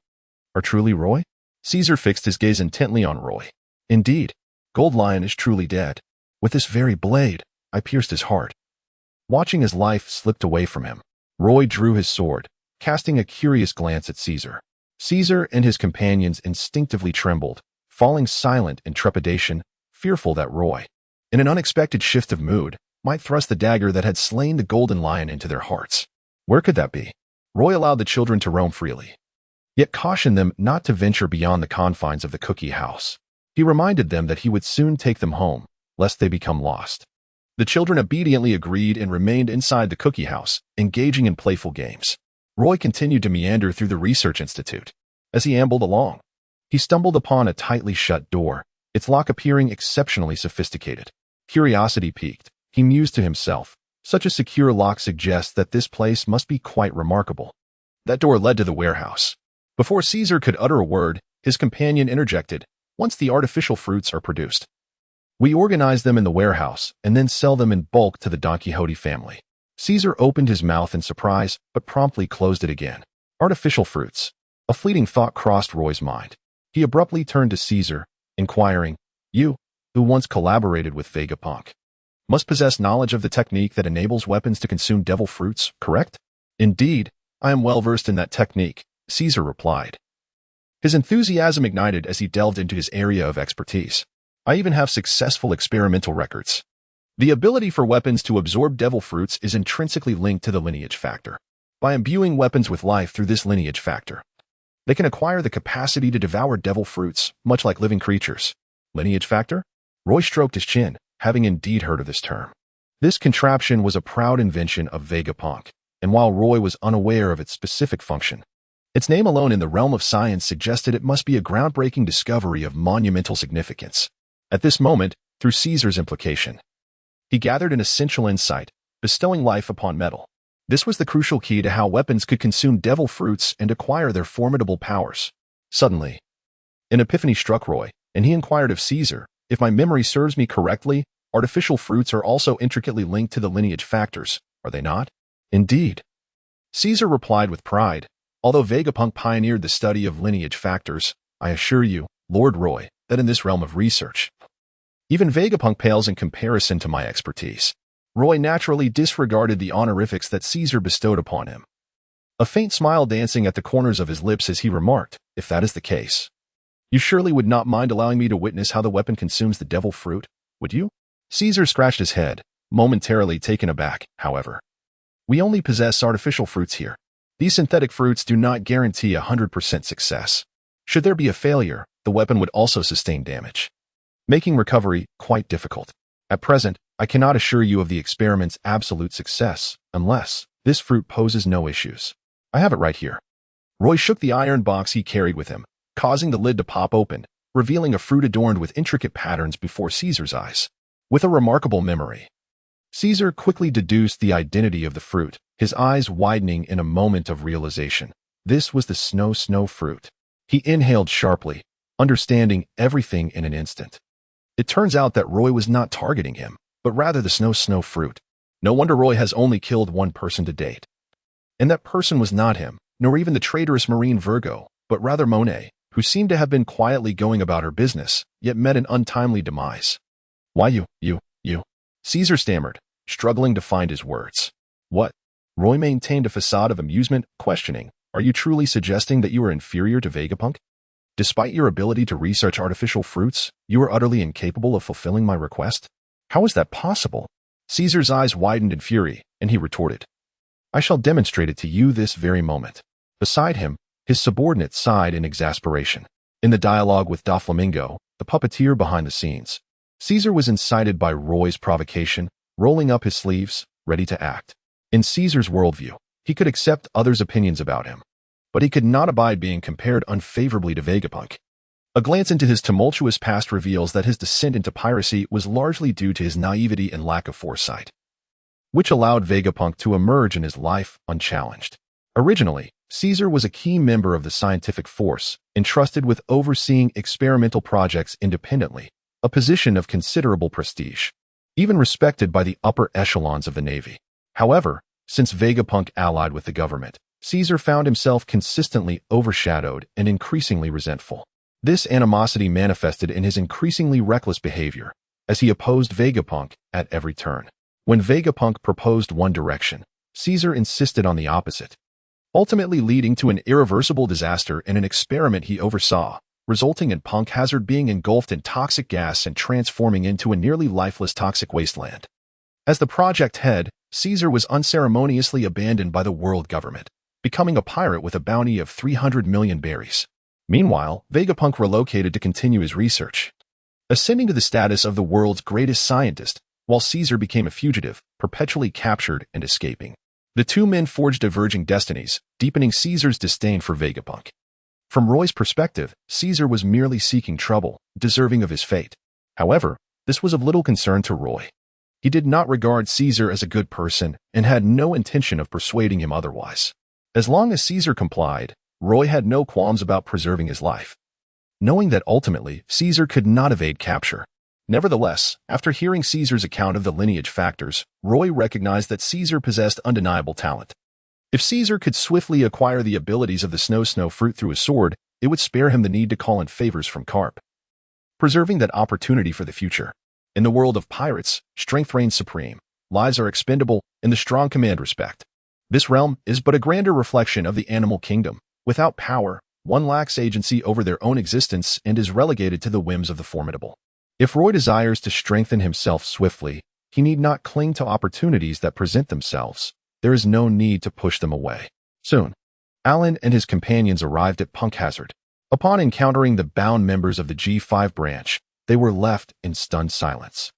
are truly Roy? Caesar fixed his gaze intently on Roy. Indeed, Gold Lion is truly dead. With this very blade, I pierced his heart. Watching his life slipped away from him, Roy drew his sword, casting a curious glance at Caesar. Caesar and his companions instinctively trembled, falling silent in trepidation, fearful that Roy, in an unexpected shift of mood, might thrust the dagger that had slain the Golden Lion into their hearts. Where could that be? Roy allowed the children to roam freely, yet cautioned them not to venture beyond the confines of the cookie house. He reminded them that he would soon take them home, lest they become lost. The children obediently agreed and remained inside the cookie house, engaging in playful games. Roy continued to meander through the research institute. As he ambled along, he stumbled upon a tightly shut door, its lock appearing exceptionally sophisticated. Curiosity piqued, he mused to himself. Such a secure lock suggests that this place must be quite remarkable. That door led to the warehouse. Before Caesar could utter a word, his companion interjected, once the artificial fruits are produced, we organize them in the warehouse and then sell them in bulk to the Don Quixote family. Caesar opened his mouth in surprise, but promptly closed it again. Artificial fruits. A fleeting thought crossed Roy's mind. He abruptly turned to Caesar, inquiring, you, who once collaborated with Vegapunk, must possess knowledge of the technique that enables weapons to consume devil fruits, correct? Indeed, I am well versed in that technique, Caesar replied. His enthusiasm ignited as he delved into his area of expertise. I even have successful experimental records. The ability for weapons to absorb devil fruits is intrinsically linked to the lineage factor. By imbuing weapons with life through this lineage factor, they can acquire the capacity to devour devil fruits, much like living creatures. Lineage factor? Roy stroked his chin, having indeed heard of this term. This contraption was a proud invention of Vegapunk, and while Roy was unaware of its specific function, its name alone in the realm of science suggested it must be a groundbreaking discovery of monumental significance. At this moment, through Caesar's implication, he gathered an essential insight, bestowing life upon metal. This was the crucial key to how weapons could consume devil fruits and acquire their formidable powers. Suddenly, an epiphany struck Roy, and he inquired of Caesar, if my memory serves me correctly, artificial fruits are also intricately linked to the lineage factors, are they not? Indeed. Caesar replied with pride, although Vegapunk pioneered the study of lineage factors, I assure you, Lord Roy, that in this realm of research, even Vegapunk pales in comparison to my expertise. Roy naturally disregarded the honorifics that Caesar bestowed upon him, a faint smile dancing at the corners of his lips as he remarked, if that is the case, you surely would not mind allowing me to witness how the weapon consumes the devil fruit, would you? Caesar scratched his head, momentarily taken aback, however. We only possess artificial fruits here. These synthetic fruits do not guarantee 100% success. Should there be a failure, the weapon would also sustain damage, making recovery quite difficult. At present, I cannot assure you of the experiment's absolute success, unless this fruit poses no issues. I have it right here. Roy shook the iron box he carried with him, causing the lid to pop open, revealing a fruit adorned with intricate patterns before Caesar's eyes. With a remarkable memory, Caesar quickly deduced the identity of the fruit, his eyes widening in a moment of realization. This was the snow fruit. He inhaled sharply, understanding everything in an instant. It turns out that Roy was not targeting him, but rather the snow fruit. No wonder Roy has only killed one person to date. And that person was not him, nor even the traitorous Marine Virgo, but rather Monet, who seemed to have been quietly going about her business, yet met an untimely demise. Why you? Caesar stammered, struggling to find his words. What? Roy maintained a facade of amusement, questioning, are you truly suggesting that you are inferior to Vegapunk? Despite your ability to research artificial fruits, you are utterly incapable of fulfilling my request? How is that possible? Caesar's eyes widened in fury, and he retorted, I shall demonstrate it to you this very moment. Beside him, his subordinate sighed in exasperation. In the dialogue with Doflamingo, the puppeteer behind the scenes, Caesar was incited by Roy's provocation, rolling up his sleeves, ready to act. In Caesar's worldview, he could accept others' opinions about him, but he could not abide being compared unfavorably to Vegapunk. A glance into his tumultuous past reveals that his descent into piracy was largely due to his naivety and lack of foresight, which allowed Vegapunk to emerge in his life unchallenged. Originally, Caesar was a key member of the scientific force, entrusted with overseeing experimental projects independently, a position of considerable prestige, even respected by the upper echelons of the Navy. However, since Vegapunk allied with the government, Caesar found himself consistently overshadowed and increasingly resentful. This animosity manifested in his increasingly reckless behavior, as he opposed Vegapunk at every turn. When Vegapunk proposed one direction, Caesar insisted on the opposite, ultimately leading to an irreversible disaster in an experiment he oversaw, resulting in Punk Hazard being engulfed in toxic gas and transforming into a nearly lifeless toxic wasteland. As the project head, Caesar was unceremoniously abandoned by the world government, becoming a pirate with a bounty of 300 million berries. Meanwhile, Vegapunk relocated to continue his research, ascending to the status of the world's greatest scientist, while Caesar became a fugitive, perpetually captured and escaping. The two men forged diverging destinies, deepening Caesar's disdain for Vegapunk. From Roy's perspective, Caesar was merely seeking trouble, deserving of his fate. However, this was of little concern to Roy. He did not regard Caesar as a good person and had no intention of persuading him otherwise. As long as Caesar complied, Roy had no qualms about preserving his life, knowing that ultimately Caesar could not evade capture. Nevertheless, after hearing Caesar's account of the lineage factors, Roy recognized that Caesar possessed undeniable talent. If Caesar could swiftly acquire the abilities of the snow fruit through a sword, it would spare him the need to call in favors from Carp, preserving that opportunity for the future. In the world of pirates, strength reigns supreme, lives are expendable, and the strong command respect. This realm is but a grander reflection of the animal kingdom. Without power, one lacks agency over their own existence and is relegated to the whims of the formidable. If Roy desires to strengthen himself swiftly, he need not cling to opportunities that present themselves. There is no need to push them away. Soon, Alan and his companions arrived at Punk Hazard. Upon encountering the bound members of the G5 branch, they were left in stunned silence.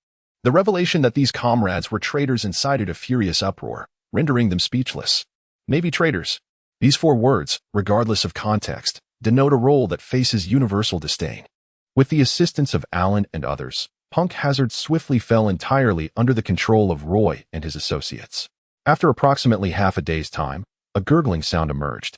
The revelation that these comrades were traitors incited a furious uproar, rendering them speechless. Navy traitors. These 4 words, regardless of context, denote a role that faces universal disdain. With the assistance of Alan and others, Punk Hazard swiftly fell entirely under the control of Roy and his associates. After approximately half a day's time, a gurgling sound emerged.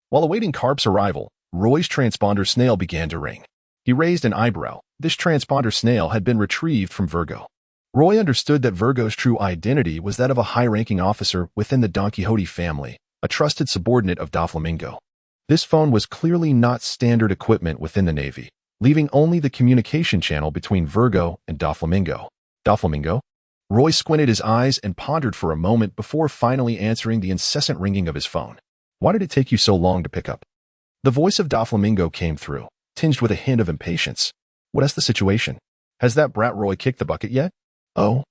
While awaiting Carp's arrival, Roy's transponder snail began to ring. He raised an eyebrow. This transponder snail had been retrieved from Virgo. Roy understood that Virgo's true identity was that of a high-ranking officer within the Don Quixote family, a trusted subordinate of Doflamingo. This phone was clearly not standard equipment within the Navy, leaving only the communication channel between Virgo and Doflamingo. Doflamingo? Roy squinted his eyes and pondered for a moment before finally answering the incessant ringing of his phone. Why did it take you so long to pick up? The voice of Doflamingo came through, tinged with a hint of impatience. What is the situation? Has that brat Roy kicked the bucket yet? Oh.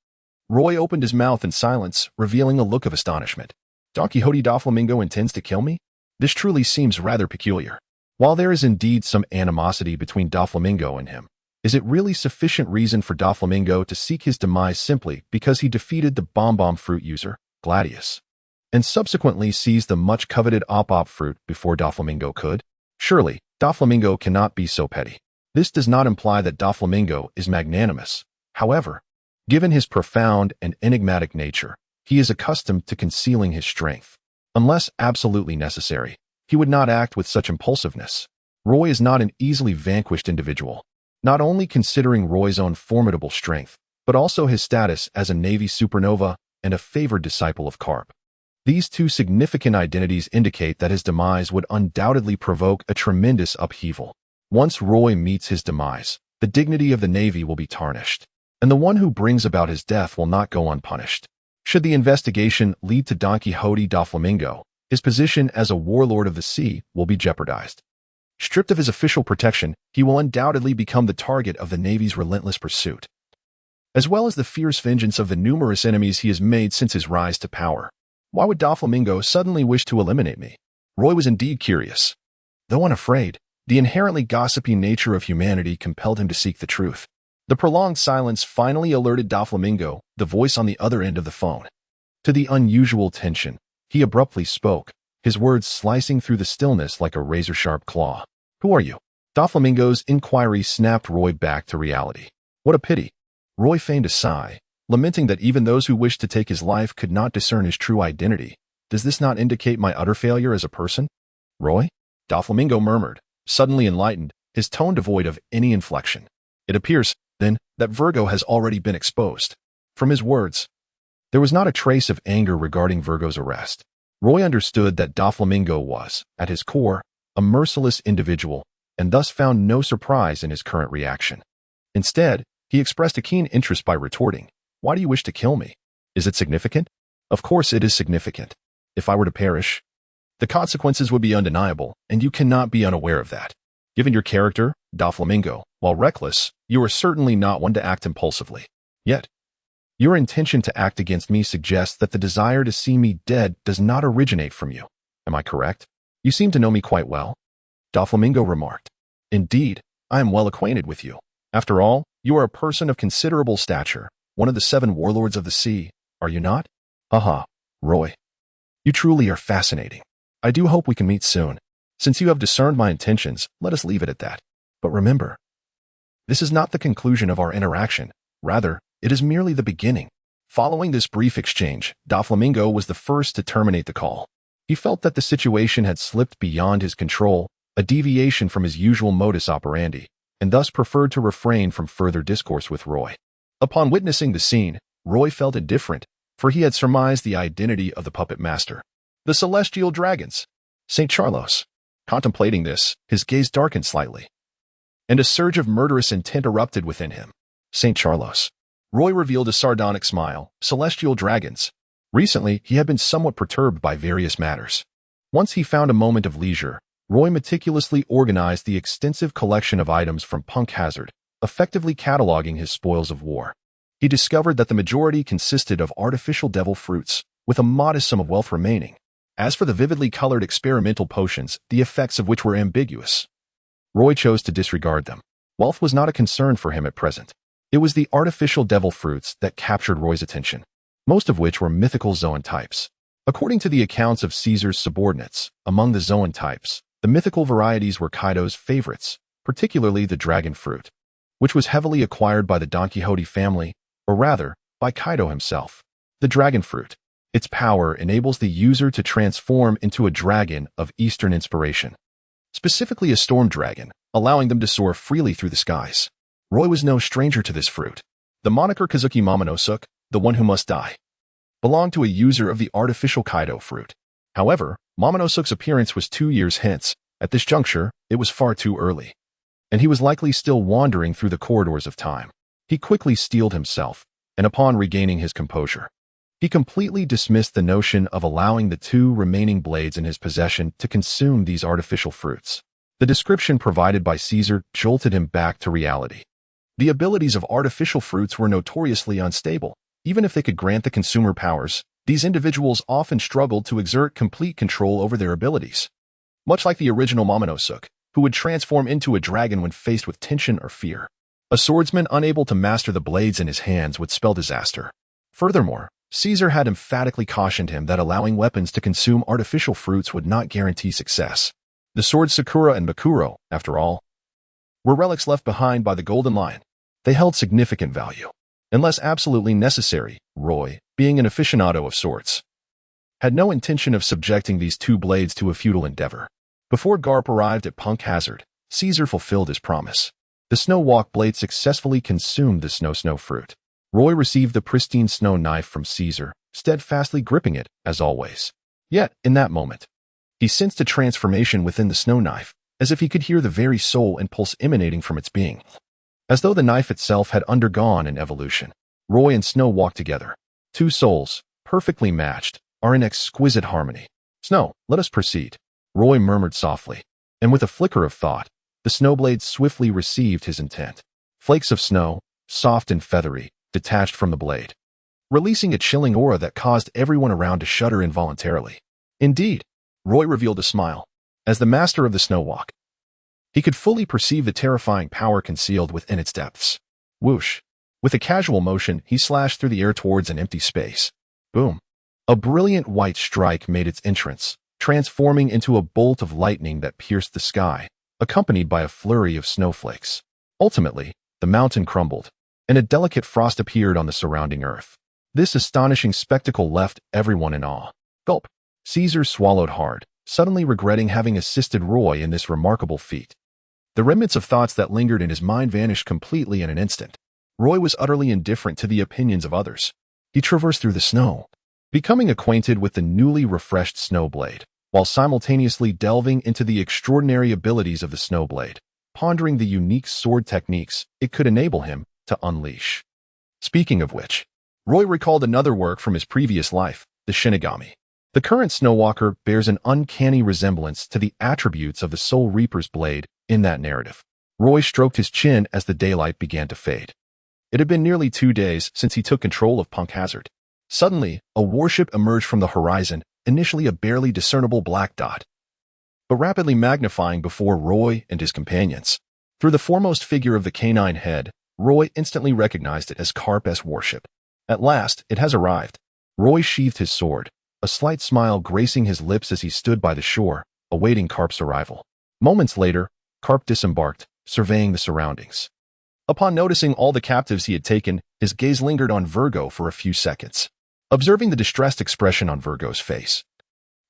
Roy opened his mouth in silence, revealing a look of astonishment. Don Quixote Doflamingo intends to kill me? This truly seems rather peculiar. While there is indeed some animosity between Doflamingo and him, is it really sufficient reason for Doflamingo to seek his demise simply because he defeated the bomb fruit user, Gladius, and subsequently seized the much-coveted op fruit before Doflamingo could? Surely, Doflamingo cannot be so petty. This does not imply that Doflamingo is magnanimous. However, given his profound and enigmatic nature, he is accustomed to concealing his strength. Unless absolutely necessary, he would not act with such impulsiveness. Roy is not an easily vanquished individual, not only considering Roy's own formidable strength, but also his status as a Navy supernova and a favored disciple of Carp. These two significant identities indicate that his demise would undoubtedly provoke a tremendous upheaval. Once Roy meets his demise, the dignity of the Navy will be tarnished, and the one who brings about his death will not go unpunished. Should the investigation lead to Don Quixote Doflamingo, his position as a warlord of the sea will be jeopardized. Stripped of his official protection, he will undoubtedly become the target of the Navy's relentless pursuit, as well as the fierce vengeance of the numerous enemies he has made since his rise to power. Why would Doflamingo suddenly wish to eliminate me? Roy was indeed curious. Though unafraid, the inherently gossipy nature of humanity compelled him to seek the truth. The prolonged silence finally alerted Doflamingo, the voice on the other end of the phone. To the unusual tension, he abruptly spoke, his words slicing through the stillness like a razor-sharp claw. "Who are you?" Doflamingo's inquiry snapped Roy back to reality. What a pity. Roy feigned a sigh, lamenting that even those who wished to take his life could not discern his true identity. Does this not indicate my utter failure as a person? Roy? Doflamingo murmured, suddenly enlightened, his tone devoid of any inflection. It appears, then, that Virgo has already been exposed. From his words, there was not a trace of anger regarding Virgo's arrest. Roy understood that Doflamingo was, at his core, a merciless individual, and thus found no surprise in his current reaction. Instead, he expressed a keen interest by retorting, "Why do you wish to kill me? Is it significant?" "Of course it is significant. If I were to perish, the consequences would be undeniable, and you cannot be unaware of that. Given your character, Doflamingo, while reckless, you are certainly not one to act impulsively. Yet, your intention to act against me suggests that the desire to see me dead does not originate from you. Am I correct? You seem to know me quite well." Doflamingo remarked. "Indeed, I am well acquainted with you. After all, you are a person of considerable stature, one of the 7 warlords of the sea, are you not?" "Haha, Roy. You truly are fascinating. I do hope we can meet soon. Since you have discerned my intentions, let us leave it at that. But remember, this is not the conclusion of our interaction. Rather, it is merely the beginning." Following this brief exchange, Doflamingo was the first to terminate the call. He felt that the situation had slipped beyond his control, a deviation from his usual modus operandi, and thus preferred to refrain from further discourse with Roy. Upon witnessing the scene, Roy felt indifferent, for he had surmised the identity of the puppet master. The celestial dragons, St. Charlos. Contemplating this, his gaze darkened slightly, and a surge of murderous intent erupted within him. St. Charlos. Roy revealed a sardonic smile. Celestial dragons. Recently, he had been somewhat perturbed by various matters. Once he found a moment of leisure, Roy meticulously organized the extensive collection of items from Punk Hazard, effectively cataloging his spoils of war. He discovered that the majority consisted of artificial devil fruits, with a modest sum of wealth remaining. As for the vividly colored experimental potions, the effects of which were ambiguous, Roy chose to disregard them. Wealth was not a concern for him at present. It was the artificial devil fruits that captured Roy's attention, most of which were mythical zoan types. According to the accounts of Caesar's subordinates, among the zoan types, the mythical varieties were Kaido's favorites, particularly the dragon fruit, which was heavily acquired by the Don Quixote family, or rather, by Kaido himself. The dragon fruit. Its power enables the user to transform into a dragon of Eastern inspiration, specifically a storm dragon, allowing them to soar freely through the skies. Roy was no stranger to this fruit. The moniker Kazuki Momonosuke, the one who must die, belonged to a user of the artificial Kaido fruit. However, Momonosuke's appearance was 2 years hence. At this juncture, it was far too early, and he was likely still wandering through the corridors of time. He quickly steeled himself, and upon regaining his composure, he completely dismissed the notion of allowing the 2 remaining blades in his possession to consume these artificial fruits. The description provided by Caesar jolted him back to reality. The abilities of artificial fruits were notoriously unstable. Even if they could grant the consumer powers, these individuals often struggled to exert complete control over their abilities. Much like the original Momonosuke, who would transform into a dragon when faced with tension or fear. A swordsman unable to master the blades in his hands would spell disaster. Furthermore, Caesar had emphatically cautioned him that allowing weapons to consume artificial fruits would not guarantee success. The swords Sakura and Bakuro, after all, were relics left behind by the Golden Lion. They held significant value. Unless absolutely necessary, Roy, being an aficionado of sorts, had no intention of subjecting these 2 blades to a futile endeavor. Before Garp arrived at Punk Hazard, Caesar fulfilled his promise. The Snow Walk blade successfully consumed the snow fruit. Roy received the pristine snow knife from Caesar, steadfastly gripping it, as always. Yet, in that moment, he sensed a transformation within the snow knife, as if he could hear the very soul and pulse emanating from its being. As though the knife itself had undergone an evolution. Roy and Snow walked together. 2 souls, perfectly matched, are in exquisite harmony. "Snow, let us proceed," Roy murmured softly. And with a flicker of thought, the snowblade swiftly received his intent. Flakes of snow, soft and feathery, detached from the blade, releasing a chilling aura that caused everyone around to shudder involuntarily. Indeed, Roy revealed a smile. As the master of the snow walk, he could fully perceive the terrifying power concealed within its depths. Whoosh! With a casual motion, he slashed through the air towards an empty space. Boom! A brilliant white strike made its entrance, transforming into a bolt of lightning that pierced the sky, accompanied by a flurry of snowflakes. Ultimately, the mountain crumbled, and a delicate frost appeared on the surrounding earth. This astonishing spectacle left everyone in awe. Gulp! Caesar swallowed hard, suddenly regretting having assisted Roy in this remarkable feat. The remnants of thoughts that lingered in his mind vanished completely in an instant. Roy was utterly indifferent to the opinions of others. He traversed through the snow, becoming acquainted with the newly refreshed snowblade, while simultaneously delving into the extraordinary abilities of the snowblade, pondering the unique sword techniques it could enable him to unleash. Speaking of which, Roy recalled another work from his previous life, the Shinigami. The current Snowwalker bears an uncanny resemblance to the attributes of the Soul Reaper's blade in that narrative. Roy stroked his chin as the daylight began to fade. It had been nearly 2 days since he took control of Punk Hazard. Suddenly, a warship emerged from the horizon, initially a barely discernible black dot, but rapidly magnifying before Roy and his companions. Through the foremost figure of the canine head, Roy instantly recognized it as Karp's warship. At last, it has arrived. Roy sheathed his sword, a slight smile gracing his lips as he stood by the shore, awaiting Karp's arrival. Moments later, Karp disembarked, surveying the surroundings. Upon noticing all the captives he had taken, his gaze lingered on Virgo for a few seconds. Observing the distressed expression on Virgo's face,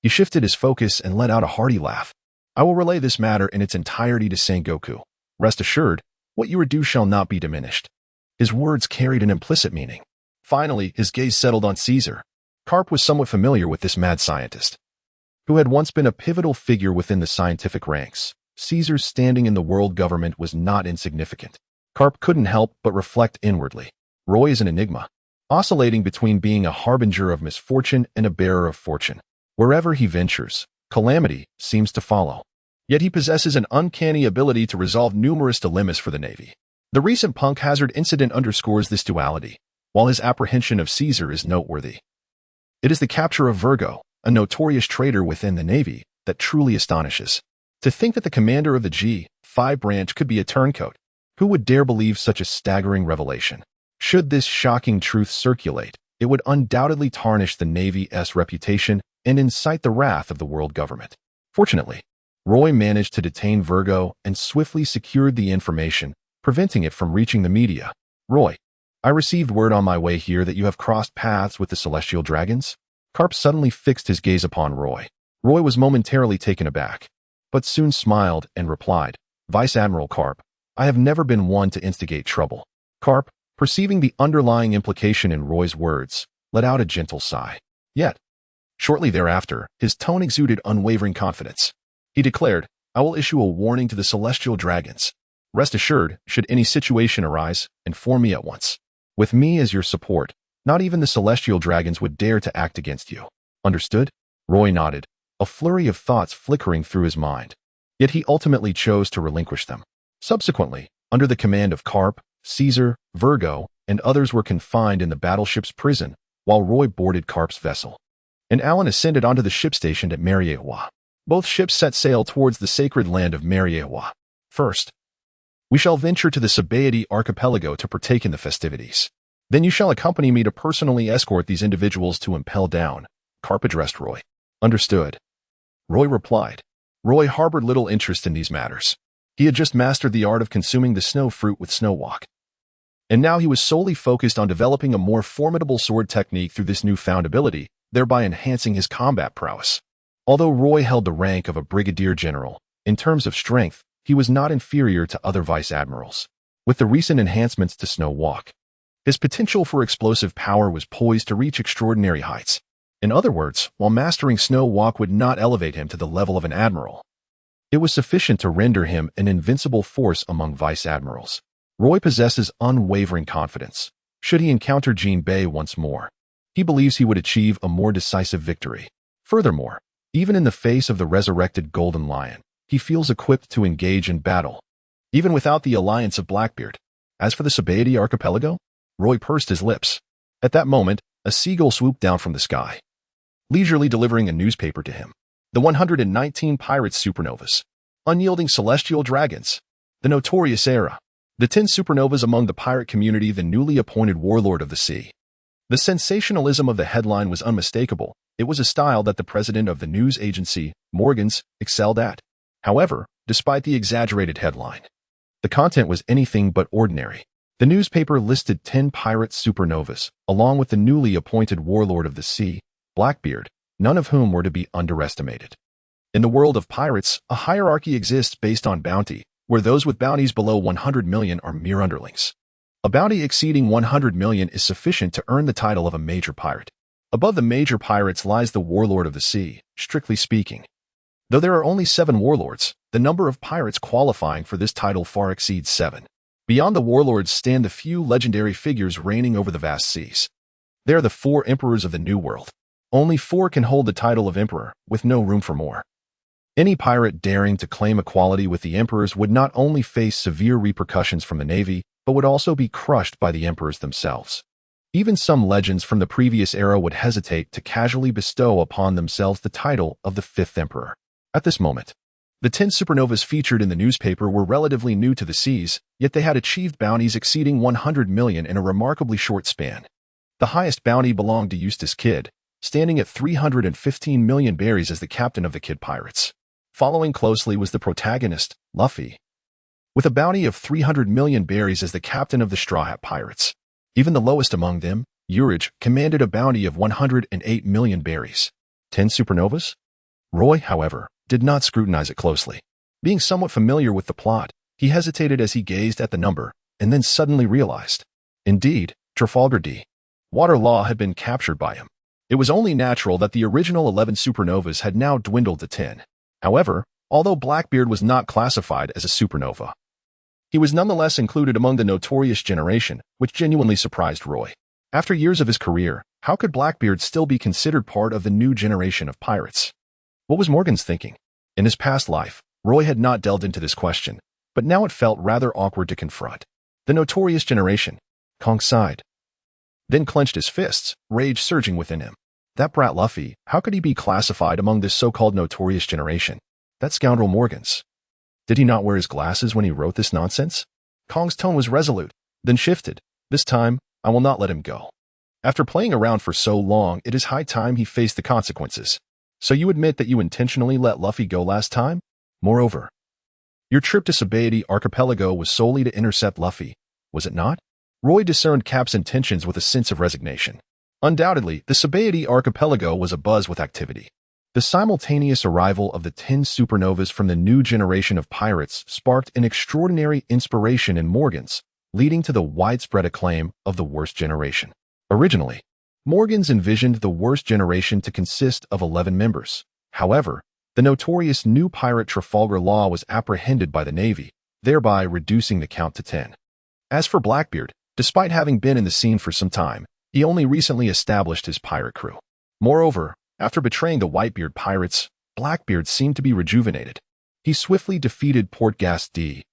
he shifted his focus and let out a hearty laugh. I will relay this matter in its entirety to Sengoku. Rest assured, what you do shall not be diminished. His words carried an implicit meaning. Finally, his gaze settled on Caesar. Karp was somewhat familiar with this mad scientist, who had once been a pivotal figure within the scientific ranks. Caesar's standing in the world government was not insignificant. Karp couldn't help but reflect inwardly. Roy is an enigma, oscillating between being a harbinger of misfortune and a bearer of fortune. Wherever he ventures, calamity seems to follow. Yet he possesses an uncanny ability to resolve numerous dilemmas for the Navy. The recent Punk Hazard incident underscores this duality, while his apprehension of Caesar is noteworthy. It is the capture of Virgo, a notorious traitor within the Navy, that truly astonishes. To think that the commander of the G5 branch could be a turncoat. Who would dare believe such a staggering revelation? Should this shocking truth circulate, it would undoubtedly tarnish the Navy's reputation and incite the wrath of the world government. Fortunately, Roy managed to detain Virgo and swiftly secured the information, preventing it from reaching the media. Roy, I received word on my way here that you have crossed paths with the celestial dragons. Karp suddenly fixed his gaze upon Roy. Roy was momentarily taken aback, but soon smiled and replied, Vice Admiral Karp, I have never been one to instigate trouble. Karp, perceiving the underlying implication in Roy's words, let out a gentle sigh. Yet, shortly thereafter, his tone exuded unwavering confidence. He declared, I will issue a warning to the celestial dragons. Rest assured, should any situation arise, inform me at once. With me as your support, not even the celestial dragons would dare to act against you. Understood? Roy nodded, a flurry of thoughts flickering through his mind. Yet he ultimately chose to relinquish them. Subsequently, under the command of Karp, Caesar, Virgo, and others were confined in the battleship's prison, while Roy boarded Karp's vessel. And Alan ascended onto the ship stationed at Mariewa. Both ships set sail towards the sacred land of Mariewa. First, we shall venture to the Sabaody archipelago to partake in the festivities. Then you shall accompany me to personally escort these individuals to Impel Down. Karp addressed Roy. Understood. Roy replied. Roy harbored little interest in these matters. He had just mastered the art of consuming the snow fruit with Snowwalk. And now he was solely focused on developing a more formidable sword technique through this newfound ability, thereby enhancing his combat prowess. Although Roy held the rank of a brigadier general, in terms of strength, he was not inferior to other vice admirals. With the recent enhancements to Snowwalk, his potential for explosive power was poised to reach extraordinary heights. In other words, while mastering Snowwalk would not elevate him to the level of an admiral, it was sufficient to render him an invincible force among vice admirals. Roy possesses unwavering confidence. Should he encounter Jean Bay once more, he believes he would achieve a more decisive victory. Furthermore, even in the face of the resurrected Golden Lion, he feels equipped to engage in battle, even without the alliance of Blackbeard. As for the Sabaody archipelago, Roy pursed his lips. At that moment, a seagull swooped down from the sky, leisurely delivering a newspaper to him. The 119 Pirates Supernovas. Unyielding Celestial Dragons. The Notorious Era. The 10 supernovas among the pirate community, the newly appointed warlord of the sea. The sensationalism of the headline was unmistakable. It was a style that the president of the news agency, Morgan's, excelled at. However, despite the exaggerated headline, the content was anything but ordinary. The newspaper listed 10 pirate supernovas, along with the newly appointed warlord of the sea, Blackbeard, none of whom were to be underestimated. In the world of pirates, a hierarchy exists based on bounty, where those with bounties below 100 million are mere underlings. A bounty exceeding 100 million is sufficient to earn the title of a major pirate. Above the major pirates lies the warlord of the sea, strictly speaking. Though there are only 7 warlords, the number of pirates qualifying for this title far exceeds 7. Beyond the warlords stand the few legendary figures reigning over the vast seas. They are the 4 emperors of the New World. Only 4 can hold the title of emperor, with no room for more. Any pirate daring to claim equality with the emperors would not only face severe repercussions from the navy, but would also be crushed by the emperors themselves. Even some legends from the previous era would hesitate to casually bestow upon themselves the title of the 5th emperor. At this moment, the 10 supernovas featured in the newspaper were relatively new to the seas, yet they had achieved bounties exceeding 100 million in a remarkably short span. The highest bounty belonged to Eustace Kidd, standing at 315 million berries as the captain of the Kidd Pirates. Following closely was the protagonist, Luffy, with a bounty of 300 million berries as the captain of the Straw Hat Pirates. Even the lowest among them, Urich, commanded a bounty of 108 million berries. 10 supernovas? Roy, however, did not scrutinize it closely. Being somewhat familiar with the plot, he hesitated as he gazed at the number, and then suddenly realized. Indeed, Trafalgar D. Water Law had been captured by him. It was only natural that the original 11 supernovas had now dwindled to 10. However, although Blackbeard was not classified as a supernova, he was nonetheless included among the notorious generation, which genuinely surprised Roy. After years of his career, how could Blackbeard still be considered part of the new generation of pirates? What was Morgan's thinking? In his past life, Roy had not delved into this question, but now it felt rather awkward to confront. The notorious generation. Kong sighed, then clenched his fists, rage surging within him. That brat Luffy, how could he be classified among this so-called notorious generation? That scoundrel Morgan's. Did he not wear his glasses when he wrote this nonsense? Kong's tone was resolute, then shifted. This time, I will not let him go. After playing around for so long, it is high time he faced the consequences. So you admit that you intentionally let Luffy go last time? Moreover, your trip to Sabaody Archipelago was solely to intercept Luffy, was it not? Roy discerned Cap's intentions with a sense of resignation. Undoubtedly, the Sabaody Archipelago was abuzz with activity. The simultaneous arrival of the 10 supernovas from the new generation of pirates sparked an extraordinary inspiration in Morgan's, leading to the widespread acclaim of the worst generation. Originally, Morgan's envisioned the worst generation to consist of 11 members. However, the notorious new pirate Trafalgar Law was apprehended by the Navy, thereby reducing the count to 10. As for Blackbeard, despite having been in the scene for some time, he only recently established his pirate crew. Moreover, after betraying the Whitebeard pirates, Blackbeard seemed to be rejuvenated. He swiftly defeated Portgas D.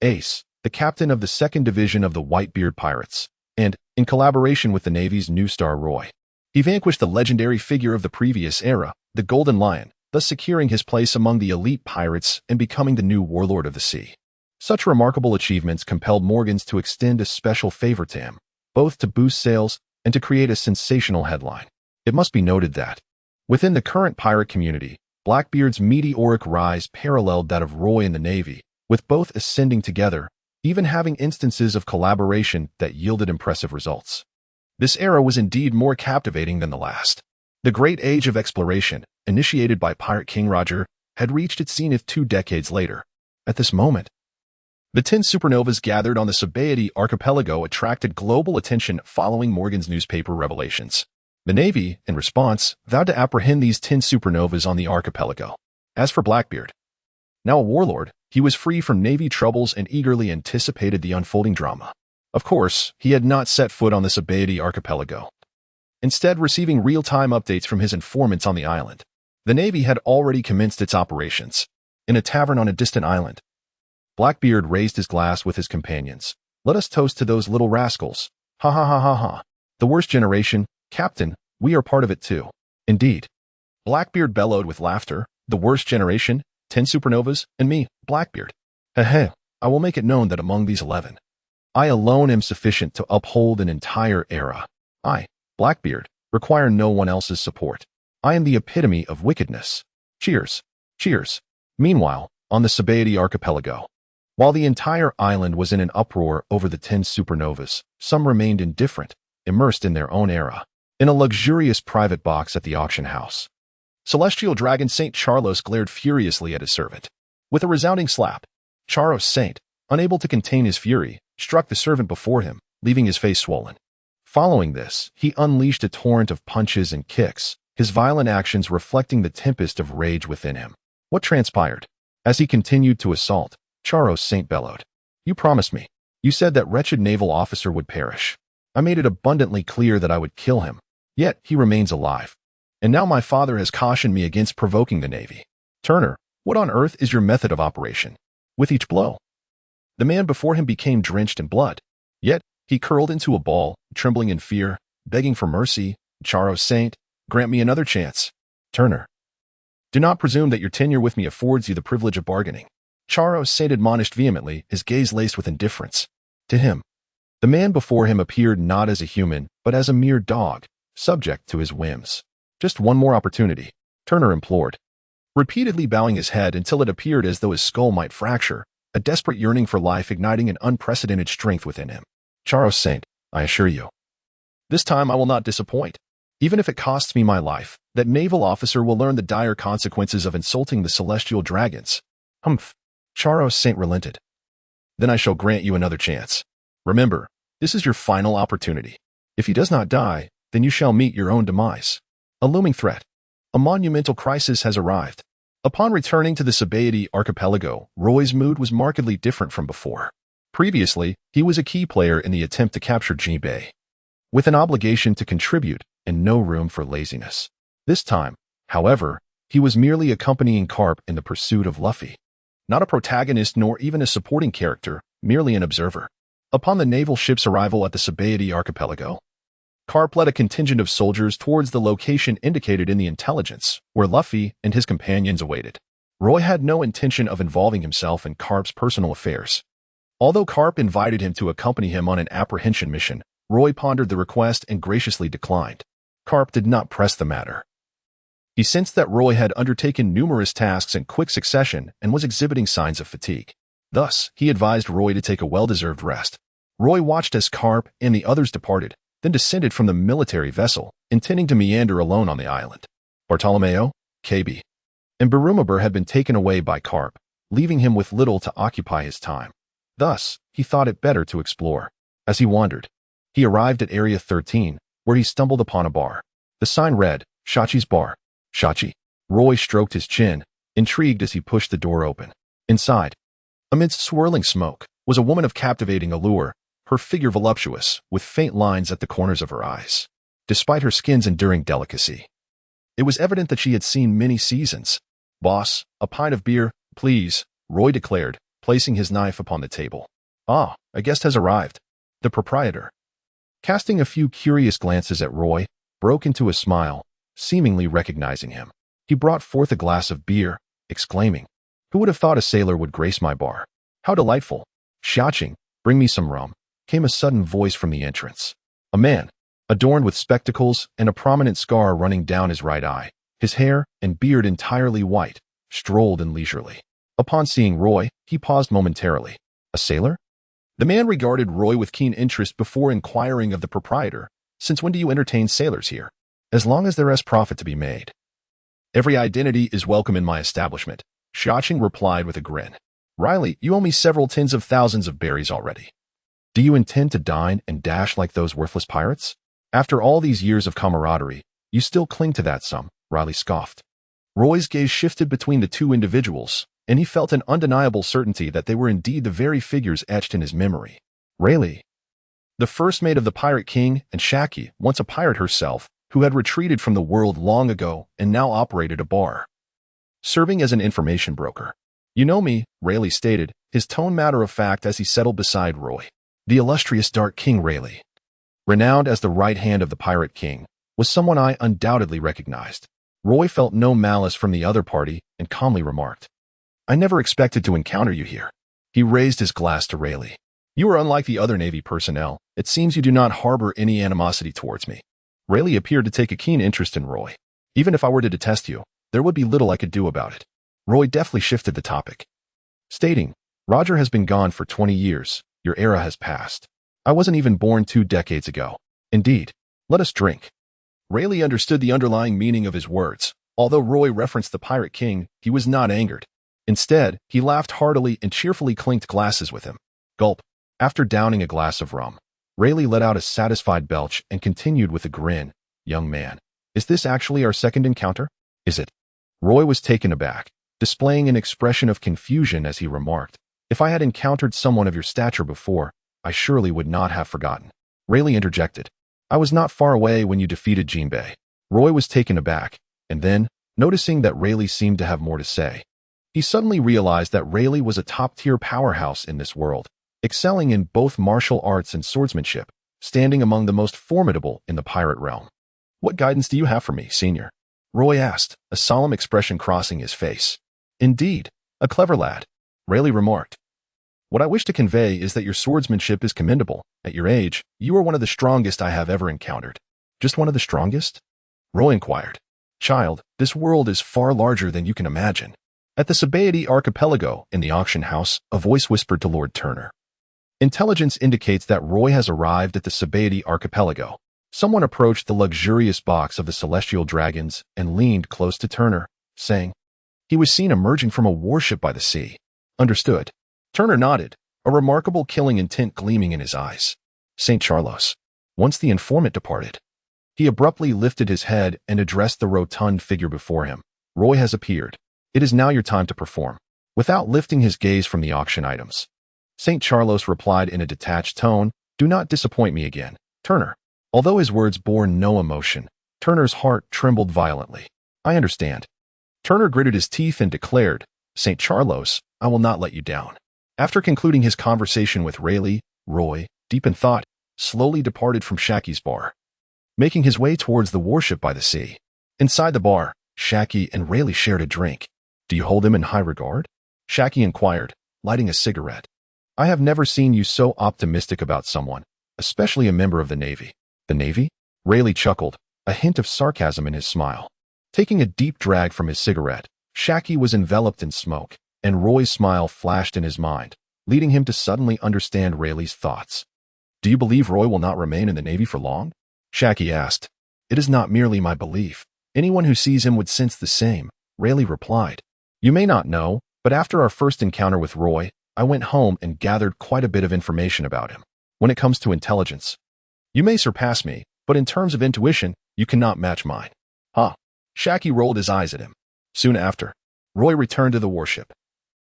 Ace, the captain of the 2nd Division of the Whitebeard pirates, and, in collaboration with the Navy's new star Roy, he vanquished the legendary figure of the previous era, the Golden Lion, thus securing his place among the elite pirates and becoming the new warlord of the sea. Such remarkable achievements compelled Morgan's to extend a special favor to him, both to boost sales and to create a sensational headline. It must be noted that, within the current pirate community, Blackbeard's meteoric rise paralleled that of Roy in the Navy, with both ascending together, even having instances of collaboration that yielded impressive results. This era was indeed more captivating than the last. The great age of exploration, initiated by Pirate King Roger, had reached its zenith 2 decades later. At this moment, the 10 supernovas gathered on the Sabaody Archipelago attracted global attention following Morgan's newspaper revelations. The Navy, in response, vowed to apprehend these 10 supernovas on the archipelago. As for Blackbeard, now a warlord, he was free from Navy troubles and eagerly anticipated the unfolding drama. Of course, he had not set foot on the Sabaody Archipelago. Instead, receiving real-time updates from his informants on the island, the Navy had already commenced its operations. in a tavern on a distant island. Blackbeard raised his glass with his companions. Let us toast to those little rascals. Ha ha ha ha ha. The worst generation, Captain, we are part of it too. Indeed. Blackbeard bellowed with laughter. The worst generation, 10 supernovas, and me, Blackbeard. Heh, I will make it known that among these 11, I alone am sufficient to uphold an entire era. I, Blackbeard, require no one else's support. I am the epitome of wickedness. Cheers. Cheers. Meanwhile, on the Sabaody archipelago, while the entire island was in an uproar over the 10 supernovas, some remained indifferent, immersed in their own era. In a luxurious private box at the auction house, Celestial Dragon Saint Charlos glared furiously at his servant. With a resounding slap, Charos Saint, unable to contain his fury, struck the servant before him, leaving his face swollen. Following this, he unleashed a torrent of punches and kicks, his violent actions reflecting the tempest of rage within him. What transpired? As he continued to assault, Charos Saint bellowed. You promised me. You said that wretched naval officer would perish. I made it abundantly clear that I would kill him. Yet he remains alive. And now my father has cautioned me against provoking the Navy. Turner, what on earth is your method of operation? With each blow, the man before him became drenched in blood. Yet he curled into a ball, trembling in fear, begging for mercy. Charos Saint, grant me another chance. Turner, do not presume that your tenure with me affords you the privilege of bargaining. Charos Saint admonished vehemently, his gaze laced with indifference. To him, the man before him appeared not as a human, but as a mere dog, subject to his whims. Just one more opportunity, Turner implored, repeatedly bowing his head until it appeared as though his skull might fracture, a desperate yearning for life igniting an unprecedented strength within him. Charos Saint, I assure you, this time I will not disappoint. Even if it costs me my life, that naval officer will learn the dire consequences of insulting the celestial dragons. Humph. Charos Saint relented. Then I shall grant you another chance. Remember, this is your final opportunity. If he does not die, then you shall meet your own demise. A looming threat. A monumental crisis has arrived. Upon returning to the Sabaody archipelago, Roy's mood was markedly different from before. Previously, he was a key player in the attempt to capture G Bay, with an obligation to contribute and no room for laziness. This time, however, he was merely accompanying Carp in the pursuit of Luffy. Not a protagonist nor even a supporting character, merely an observer. Upon the naval ship's arrival at the Sabaody archipelago, Carp led a contingent of soldiers towards the location indicated in the intelligence, where Luffy and his companions awaited. Roy had no intention of involving himself in Carp's personal affairs. Although Carp invited him to accompany him on an apprehension mission, Roy pondered the request and graciously declined. Carp did not press the matter. He sensed that Roy had undertaken numerous tasks in quick succession and was exhibiting signs of fatigue. Thus, he advised Roy to take a well-deserved rest. Roy watched as Carp and the others departed, then descended from the military vessel, intending to meander alone on the island. Bartolomeo, KB, and Barumabur had been taken away by Carp, leaving him with little to occupy his time. Thus, he thought it better to explore. As he wandered, he arrived at Area 13, where he stumbled upon a bar. The sign read, Shachi's Bar. Shachi. Roy stroked his chin, intrigued as he pushed the door open. Inside, amidst swirling smoke, was a woman of captivating allure, her figure voluptuous, with faint lines at the corners of her eyes. Despite her skin's enduring delicacy, it was evident that she had seen many seasons. Boss, a pint of beer, please, Roy declared, placing his knife upon the table. Ah, a guest has arrived. The proprietor, casting a few curious glances at Roy, broke into a smile, seemingly recognizing him. He brought forth a glass of beer, exclaiming, Who would have thought a sailor would grace my bar? How delightful. Shaching, bring me some rum, came a sudden voice from the entrance. A man, adorned with spectacles and a prominent scar running down his right eye, his hair and beard entirely white, strolled in leisurely. Upon seeing Roy, he paused momentarily. A sailor? The man regarded Roy with keen interest before inquiring of the proprietor, Since when do you entertain sailors here? As long as there is profit to be made. Every identity is welcome in my establishment, Shaching replied with a grin. Riley, you owe me several tens of thousands of berries already. Do you intend to dine and dash like those worthless pirates? After all these years of camaraderie, you still cling to that sum, Riley scoffed. Roy's gaze shifted between the two individuals, and he felt an undeniable certainty that they were indeed the very figures etched in his memory. Rayleigh, the first mate of the Pirate King, and Shaki, once a pirate herself, who had retreated from the world long ago and now operated a bar, serving as an information broker. You know me, Rayleigh stated, his tone matter-of-fact as he settled beside Roy. The illustrious Dark King Rayleigh, renowned as the right hand of the Pirate King, was someone I undoubtedly recognized. Roy felt no malice from the other party and calmly remarked, I never expected to encounter you here. He raised his glass to Rayleigh. You are unlike the other Navy personnel. It seems you do not harbor any animosity towards me. Rayleigh appeared to take a keen interest in Roy. Even if I were to detest you, there would be little I could do about it. Roy deftly shifted the topic, stating, Roger has been gone for 20 years. Your era has passed. I wasn't even born 2 decades ago. Indeed. Let us drink. Rayleigh understood the underlying meaning of his words. Although Roy referenced the Pirate King, he was not angered. Instead, he laughed heartily and cheerfully clinked glasses with him. Gulp. After downing a glass of rum, Rayleigh let out a satisfied belch and continued with a grin. Young man, is this actually our second encounter? Is it? Roy was taken aback, displaying an expression of confusion as he remarked, If I had encountered someone of your stature before, I surely would not have forgotten. Rayleigh interjected, I was not far away when you defeated Jinbei. Roy was taken aback, and then, noticing that Rayleigh seemed to have more to say, he suddenly realized that Rayleigh was a top-tier powerhouse in this world, excelling in both martial arts and swordsmanship, standing among the most formidable in the pirate realm. What guidance do you have for me, senior? Roy asked, a solemn expression crossing his face. Indeed, a clever lad, Rayleigh remarked. What I wish to convey is that your swordsmanship is commendable. At your age, you are one of the strongest I have ever encountered. Just one of the strongest? Roy inquired. Child, this world is far larger than you can imagine. At the Sabaody archipelago, in the auction house, a voice whispered to Lord Turner. Intelligence indicates that Roy has arrived at the Sabaody archipelago. Someone approached the luxurious box of the celestial dragons and leaned close to Turner, saying, He was seen emerging from a warship by the sea. Understood. Turner nodded, a remarkable killing intent gleaming in his eyes. St. Charlos. Once the informant departed, he abruptly lifted his head and addressed the rotund figure before him. Roy has appeared. It is now your time to perform. Without lifting his gaze from the auction items, St. Charlos replied in a detached tone, Do not disappoint me again, Turner. Although his words bore no emotion, Turner's heart trembled violently. I understand. Turner gritted his teeth and declared, St. Charlos, I will not let you down. After concluding his conversation with Rayleigh, Roy, deep in thought, slowly departed from Shacky's bar, making his way towards the warship by the sea. Inside the bar, Shacky and Rayleigh shared a drink. Do you hold him in high regard? Shacky inquired, lighting a cigarette. I have never seen you so optimistic about someone, especially a member of the Navy. The Navy? Rayleigh chuckled, a hint of sarcasm in his smile. Taking a deep drag from his cigarette, Shacky was enveloped in smoke, and Roy's smile flashed in his mind, leading him to suddenly understand Rayleigh's thoughts. Do you believe Roy will not remain in the Navy for long? Shacky asked. It is not merely my belief. Anyone who sees him would sense the same, Rayleigh replied. You may not know, but after our first encounter with Roy, I went home and gathered quite a bit of information about him. When it comes to intelligence, you may surpass me, but in terms of intuition, you cannot match mine. Huh. Shacky rolled his eyes at him. Soon after, Roy returned to the warship,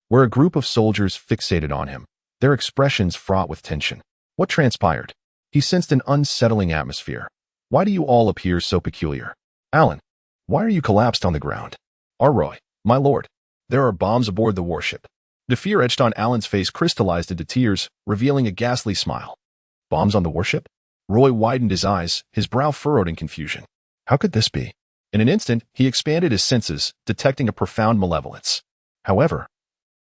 where a group of soldiers fixated on him, their expressions fraught with tension. What transpired? He sensed an unsettling atmosphere. Why do you all appear so peculiar? Alan, why are you collapsed on the ground? Roy, my lord, there are bombs aboard the warship. The fear etched on Alan's face crystallized into tears, revealing a ghastly smile. Bombs on the warship? Roy widened his eyes, his brow furrowed in confusion. How could this be? In an instant, he expanded his senses, detecting a profound malevolence. However,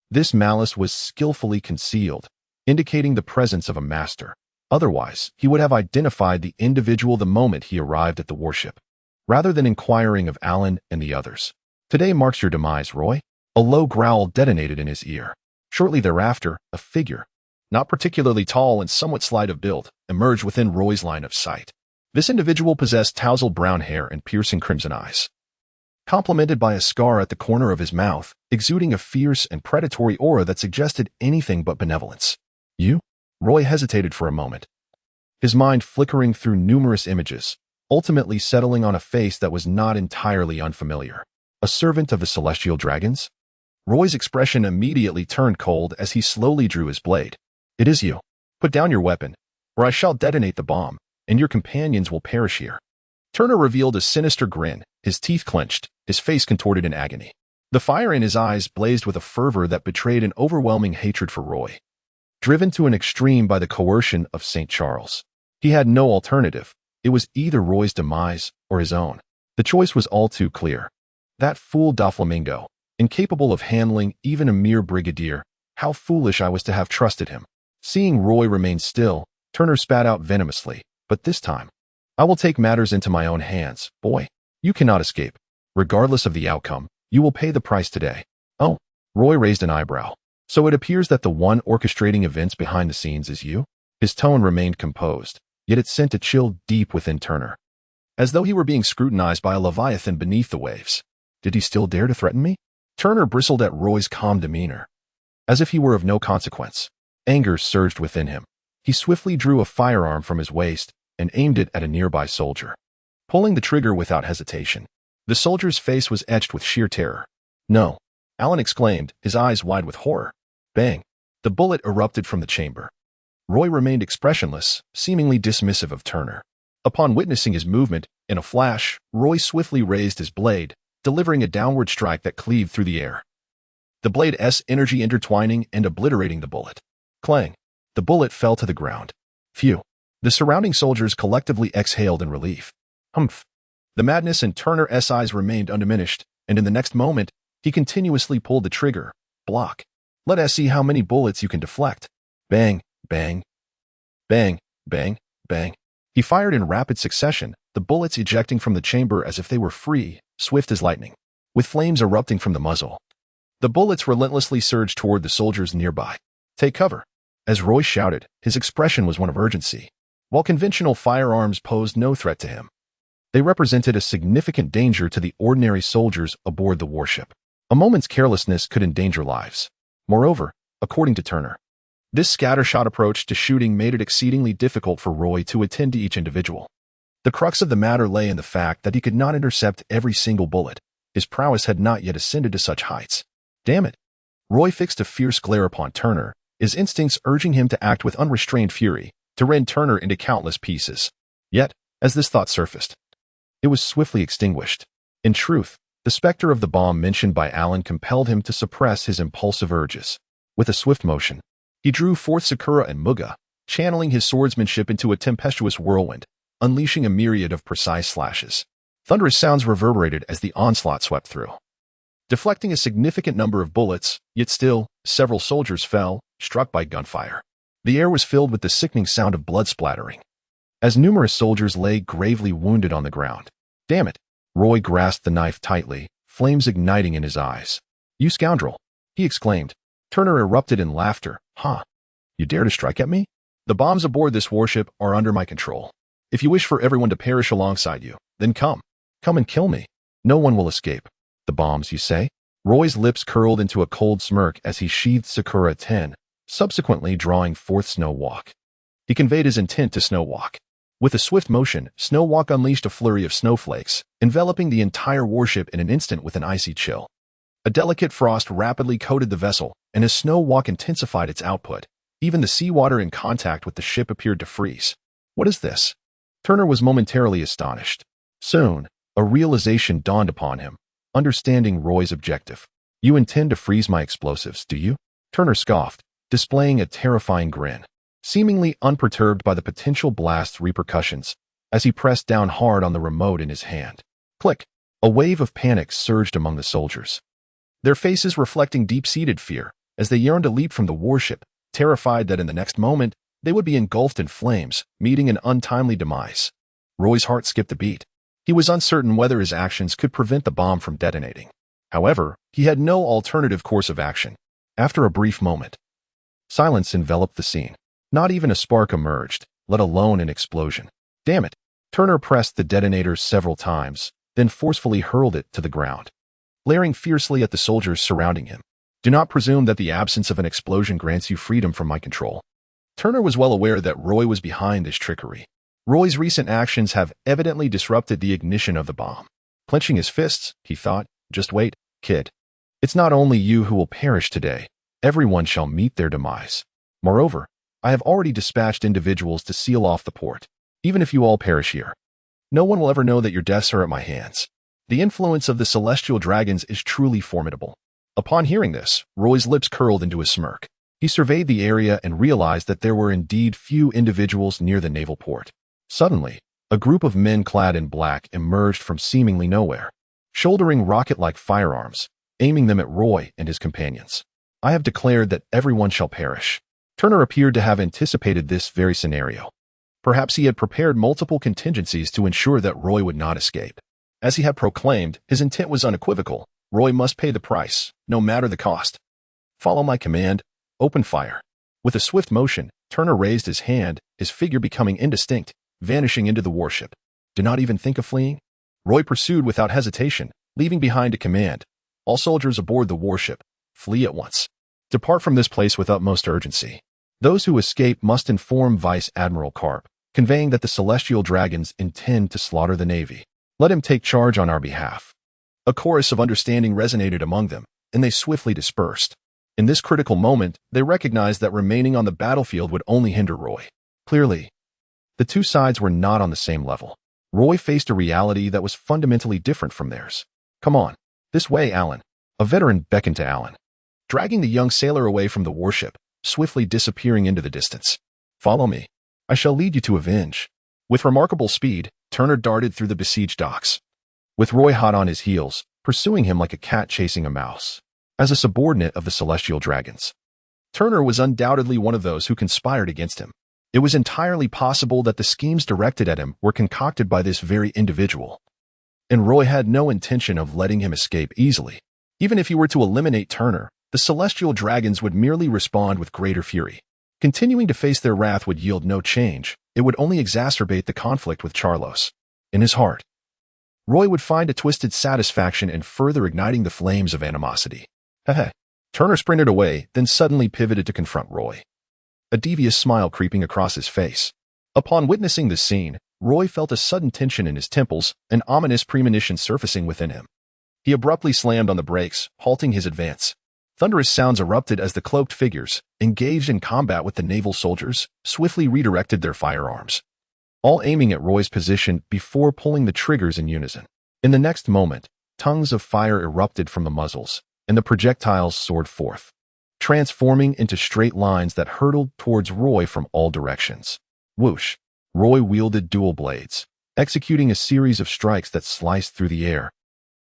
this malice was skillfully concealed, indicating the presence of a master. Otherwise, he would have identified the individual the moment he arrived at the warship, rather than inquiring of Alan and the others. Today marks your demise, Roy. A low growl detonated in his ear. Shortly thereafter, a figure, not particularly tall and somewhat slight of build, emerged within Roy's line of sight. This individual possessed tousled brown hair and piercing crimson eyes, complemented by a scar at the corner of his mouth, exuding a fierce and predatory aura that suggested anything but benevolence. You? Roy hesitated for a moment, his mind flickering through numerous images, ultimately settling on a face that was not entirely unfamiliar. A servant of the celestial dragons? Roy's expression immediately turned cold as he slowly drew his blade. It is you. Put down your weapon, or I shall detonate the bomb, and your companions will perish here. Turner revealed a sinister grin, his teeth clenched, his face contorted in agony. The fire in his eyes blazed with a fervor that betrayed an overwhelming hatred for Roy. Driven to an extreme by the coercion of St. Charles, he had no alternative. It was either Roy's demise or his own. The choice was all too clear. That fool Doflamingo, incapable of handling even a mere brigadier, how foolish I was to have trusted him. Seeing Roy remain still, Turner spat out venomously, but this time, I will take matters into my own hands, boy. You cannot escape. Regardless of the outcome, you will pay the price today. Oh, Roy raised an eyebrow. So it appears that the one orchestrating events behind the scenes is you? His tone remained composed, yet it sent a chill deep within Turner, as though he were being scrutinized by a leviathan beneath the waves. Did he still dare to threaten me? Turner bristled at Roy's calm demeanor, as if he were of no consequence. Anger surged within him. He swiftly drew a firearm from his waist and aimed it at a nearby soldier, pulling the trigger without hesitation. The soldier's face was etched with sheer terror. No, Alan exclaimed, his eyes wide with horror. Bang! The bullet erupted from the chamber. Roy remained expressionless, seemingly dismissive of Turner. Upon witnessing his movement, in a flash, Roy swiftly raised his blade, delivering a downward strike that cleaved through the air. The blade's energy intertwining and obliterating the bullet. Clang! The bullet fell to the ground. Phew! The surrounding soldiers collectively exhaled in relief. Humph! The madness in Turner's eyes remained undiminished, and in the next moment, he continuously pulled the trigger. Block. Let us see how many bullets you can deflect. Bang, bang, bang, bang, bang. He fired in rapid succession, the bullets ejecting from the chamber as if they were free, swift as lightning, with flames erupting from the muzzle. The bullets relentlessly surged toward the soldiers nearby. Take cover. As Roy shouted, his expression was one of urgency. While conventional firearms posed no threat to him, they represented a significant danger to the ordinary soldiers aboard the warship. A moment's carelessness could endanger lives. Moreover, according to Turner, this scattershot approach to shooting made it exceedingly difficult for Roy to attend to each individual. The crux of the matter lay in the fact that he could not intercept every single bullet. His prowess had not yet ascended to such heights. Damn it! Roy fixed a fierce glare upon Turner, his instincts urging him to act with unrestrained fury, to rend Turner into countless pieces. Yet, as this thought surfaced, it was swiftly extinguished. In truth, the specter of the bomb mentioned by Alan compelled him to suppress his impulsive urges. With a swift motion, he drew forth Sakura and Muga, channeling his swordsmanship into a tempestuous whirlwind, unleashing a myriad of precise slashes. Thunderous sounds reverberated as the onslaught swept through, deflecting a significant number of bullets, yet still, several soldiers fell, struck by gunfire. The air was filled with the sickening sound of blood splattering, as numerous soldiers lay gravely wounded on the ground. Damn it! Roy grasped the knife tightly, flames igniting in his eyes. You scoundrel! He exclaimed. Turner erupted in laughter. Huh? You dare to strike at me? The bombs aboard this warship are under my control. If you wish for everyone to perish alongside you, then come. Come and kill me. No one will escape. The bombs, you say? Roy's lips curled into a cold smirk as he sheathed Sakura 10, subsequently drawing forth Snowwalk. He conveyed his intent to Snowwalk. With a swift motion, Snowwalk unleashed a flurry of snowflakes, enveloping the entire warship in an instant with an icy chill. A delicate frost rapidly coated the vessel, and as Snowwalk intensified its output, even the seawater in contact with the ship appeared to freeze. What is this? Turner was momentarily astonished. Soon, a realization dawned upon him, understanding Roy's objective. You intend to freeze my explosives, do you? Turner scoffed, displaying a terrifying grin, seemingly unperturbed by the potential blast's repercussions, as he pressed down hard on the remote in his hand. Click! A wave of panic surged among the soldiers, their faces reflecting deep-seated fear as they yearned to leap from the warship, terrified that in the next moment they would be engulfed in flames, meeting an untimely demise. Roy's heart skipped a beat. He was uncertain whether his actions could prevent the bomb from detonating. However, he had no alternative course of action. After a brief moment, silence enveloped the scene. Not even a spark emerged, let alone an explosion. Damn it! Turner pressed the detonator several times, then forcefully hurled it to the ground, glaring fiercely at the soldiers surrounding him. Do not presume that the absence of an explosion grants you freedom from my control. Turner was well aware that Roy was behind this trickery. Roy's recent actions have evidently disrupted the ignition of the bomb. Clenching his fists, he thought, just wait, kid. It's not only you who will perish today. Everyone shall meet their demise. Moreover, I have already dispatched individuals to seal off the port. Even if you all perish here, no one will ever know that your deaths are at my hands. The influence of the celestial dragons is truly formidable. Upon hearing this, Roy's lips curled into a smirk. He surveyed the area and realized that there were indeed few individuals near the naval port. Suddenly, a group of men clad in black emerged from seemingly nowhere, shouldering rocket-like firearms, aiming them at Roy and his companions. I have declared that everyone shall perish. Turner appeared to have anticipated this very scenario. Perhaps he had prepared multiple contingencies to ensure that Roy would not escape. As he had proclaimed, his intent was unequivocal. Roy must pay the price, no matter the cost. Follow my command. Open fire. With a swift motion, Turner raised his hand, his figure becoming indistinct, vanishing into the warship. Do not even think of fleeing. Roy pursued without hesitation, leaving behind a command. All soldiers aboard the warship, flee at once. Depart from this place with utmost urgency. Those who escape must inform Vice Admiral Karp, conveying that the celestial dragons intend to slaughter the Navy. Let him take charge on our behalf. A chorus of understanding resonated among them, and they swiftly dispersed. In this critical moment, they recognized that remaining on the battlefield would only hinder Roy. Clearly, the two sides were not on the same level. Roy faced a reality that was fundamentally different from theirs. Come on, this way, Alan. A veteran beckoned to Alan, dragging the young sailor away from the warship, swiftly disappearing into the distance. Follow me. I shall lead you to avenge. With remarkable speed, Turner darted through the besieged docks, with Roy hot on his heels, pursuing him like a cat chasing a mouse. As a subordinate of the celestial dragons, Turner was undoubtedly one of those who conspired against him. It was entirely possible that the schemes directed at him were concocted by this very individual, and Roy had no intention of letting him escape easily. Even if he were to eliminate Turner, the celestial dragons would merely respond with greater fury. Continuing to face their wrath would yield no change. It would only exacerbate the conflict with Charlos. In his heart, Roy would find a twisted satisfaction in further igniting the flames of animosity. Heh. Turner sprinted away, then suddenly pivoted to confront Roy, a devious smile creeping across his face. Upon witnessing this scene, Roy felt a sudden tension in his temples, an ominous premonition surfacing within him. He abruptly slammed on the brakes, halting his advance. Thunderous sounds erupted as the cloaked figures, engaged in combat with the naval soldiers, swiftly redirected their firearms, all aiming at Roy's position before pulling the triggers in unison. In the next moment, tongues of fire erupted from the muzzles, and the projectiles soared forth, transforming into straight lines that hurtled towards Roy from all directions. Whoosh! Roy wielded dual blades, executing a series of strikes that sliced through the air,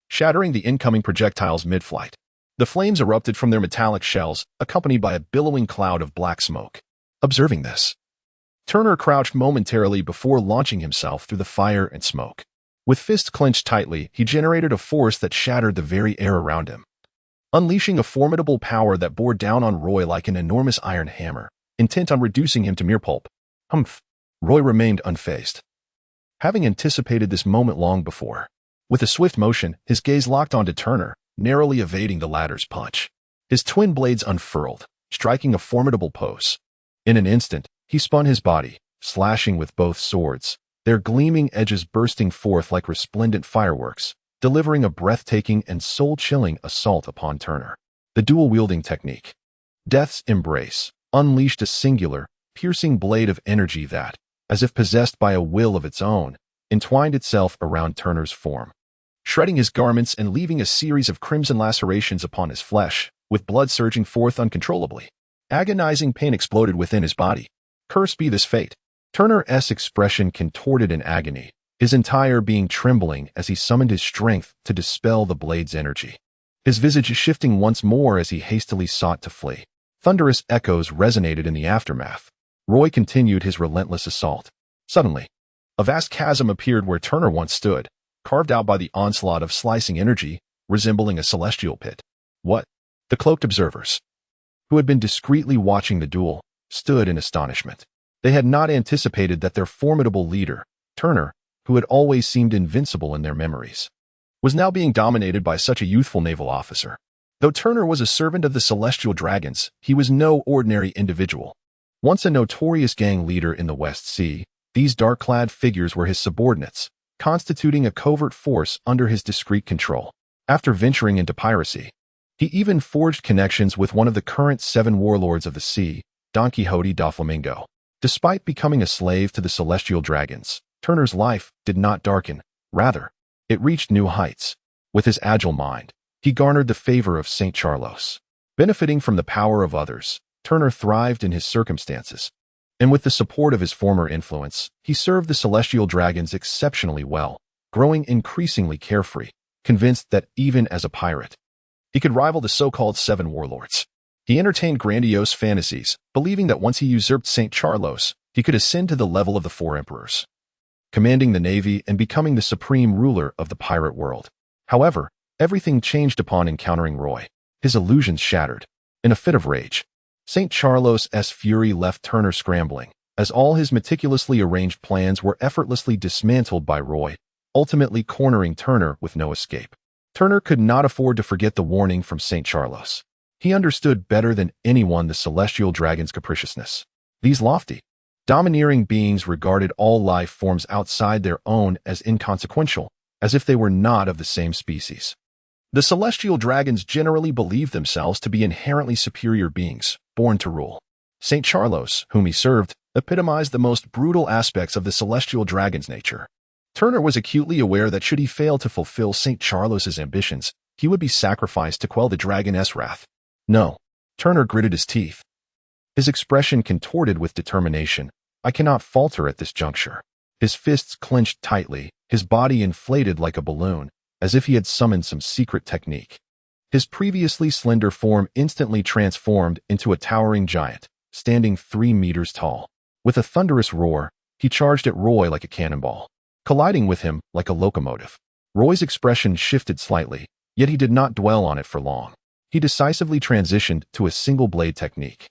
shattering the incoming projectiles mid-flight. The flames erupted from their metallic shells, accompanied by a billowing cloud of black smoke. Observing this, Turner crouched momentarily before launching himself through the fire and smoke. With fists clenched tightly, he generated a force that shattered the very air around him, unleashing a formidable power that bore down on Roy like an enormous iron hammer, intent on reducing him to mere pulp. Humph! Roy remained unfazed, having anticipated this moment long before. With a swift motion, his gaze locked onto Turner, narrowly evading the latter's punch. His twin blades unfurled, striking a formidable pose. In an instant, he spun his body, slashing with both swords, their gleaming edges bursting forth like resplendent fireworks, delivering a breathtaking and soul-chilling assault upon Turner. The dual-wielding technique, Death's Embrace, unleashed a singular, piercing blade of energy that, as if possessed by a will of its own, entwined itself around Turner's form, shredding his garments and leaving a series of crimson lacerations upon his flesh, with blood surging forth uncontrollably. Agonizing pain exploded within his body. Cursed be this fate. Turner's expression contorted in agony, his entire being trembling as he summoned his strength to dispel the blade's energy. His visage shifting once more as he hastily sought to flee. Thunderous echoes resonated in the aftermath. Roy continued his relentless assault. Suddenly, a vast chasm appeared where Turner once stood, carved out by the onslaught of slicing energy, resembling a celestial pit. What? The cloaked observers, who had been discreetly watching the duel, stood in astonishment. They had not anticipated that their formidable leader, Turner, who had always seemed invincible in their memories, was now being dominated by such a youthful naval officer. Though Turner was a servant of the celestial dragons, he was no ordinary individual. Once a notorious gang leader in the West Sea, these dark-clad figures were his subordinates, constituting a covert force under his discreet control. After venturing into piracy, he even forged connections with one of the current 7 warlords of the sea, Don Quixote da Flamingo. Despite becoming a slave to the celestial dragons, Turner's life did not darken. Rather, It reached new heights. With his agile mind, he garnered the favor of St. Charlos. Benefiting from the power of others, Turner thrived in his circumstances. And with the support of his former influence, he served the celestial dragons exceptionally well, growing increasingly carefree, convinced that even as a pirate, he could rival the so-called Seven Warlords. He entertained grandiose fantasies, believing that once he usurped St. Charlos, he could ascend to the level of the Four Emperors, commanding the navy and becoming the supreme ruler of the pirate world. However, everything changed upon encountering Roy. His illusions shattered. In a fit of rage, St. Charlos's fury left Turner scrambling, as all his meticulously arranged plans were effortlessly dismantled by Roy, ultimately cornering Turner with no escape. Turner could not afford to forget the warning from St. Charlos. He understood better than anyone the celestial dragon's capriciousness. These lofty, domineering beings regarded all life forms outside their own as inconsequential, as if they were not of the same species. The celestial dragons generally believed themselves to be inherently superior beings, born to rule. St. Charlos, whom he served, epitomized the most brutal aspects of the celestial dragon's nature. Turner was acutely aware that should he fail to fulfill St. Charlos's ambitions, he would be sacrificed to quell the dragon's wrath. No. Turner gritted his teeth. His expression contorted with determination. I cannot falter at this juncture. His fists clenched tightly, his body inflated like a balloon, as if he had summoned some secret technique. His previously slender form instantly transformed into a towering giant, standing 3 meters tall. With a thunderous roar, he charged at Roy like a cannonball, colliding with him like a locomotive. Roy's expression shifted slightly, yet he did not dwell on it for long. He decisively transitioned to a single blade technique,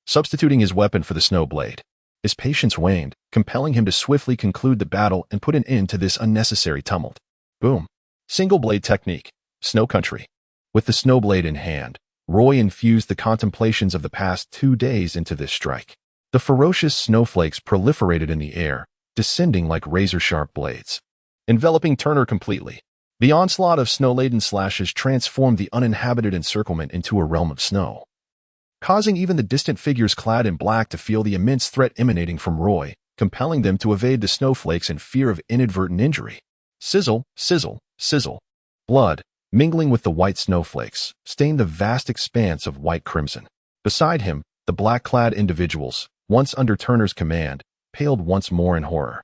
substituting his weapon for the snow blade. His patience waned, compelling him to swiftly conclude the battle and put an end to this unnecessary tumult. Boom. Single blade technique. Snow country. With the snow blade in hand, Roy infused the contemplations of the past 2 days into this strike. The ferocious snowflakes proliferated in the air, descending like razor-sharp blades, enveloping Turner completely. The onslaught of snow-laden slashes transformed the uninhabited encirclement into a realm of snow, causing even the distant figures clad in black to feel the immense threat emanating from Roy, compelling them to evade the snowflakes in fear of inadvertent injury. Sizzle, sizzle, sizzle. Blood, mingling with the white snowflakes, stained the vast expanse of white crimson. Beside him, the black-clad individuals, once under Turner's command, paled once more in horror.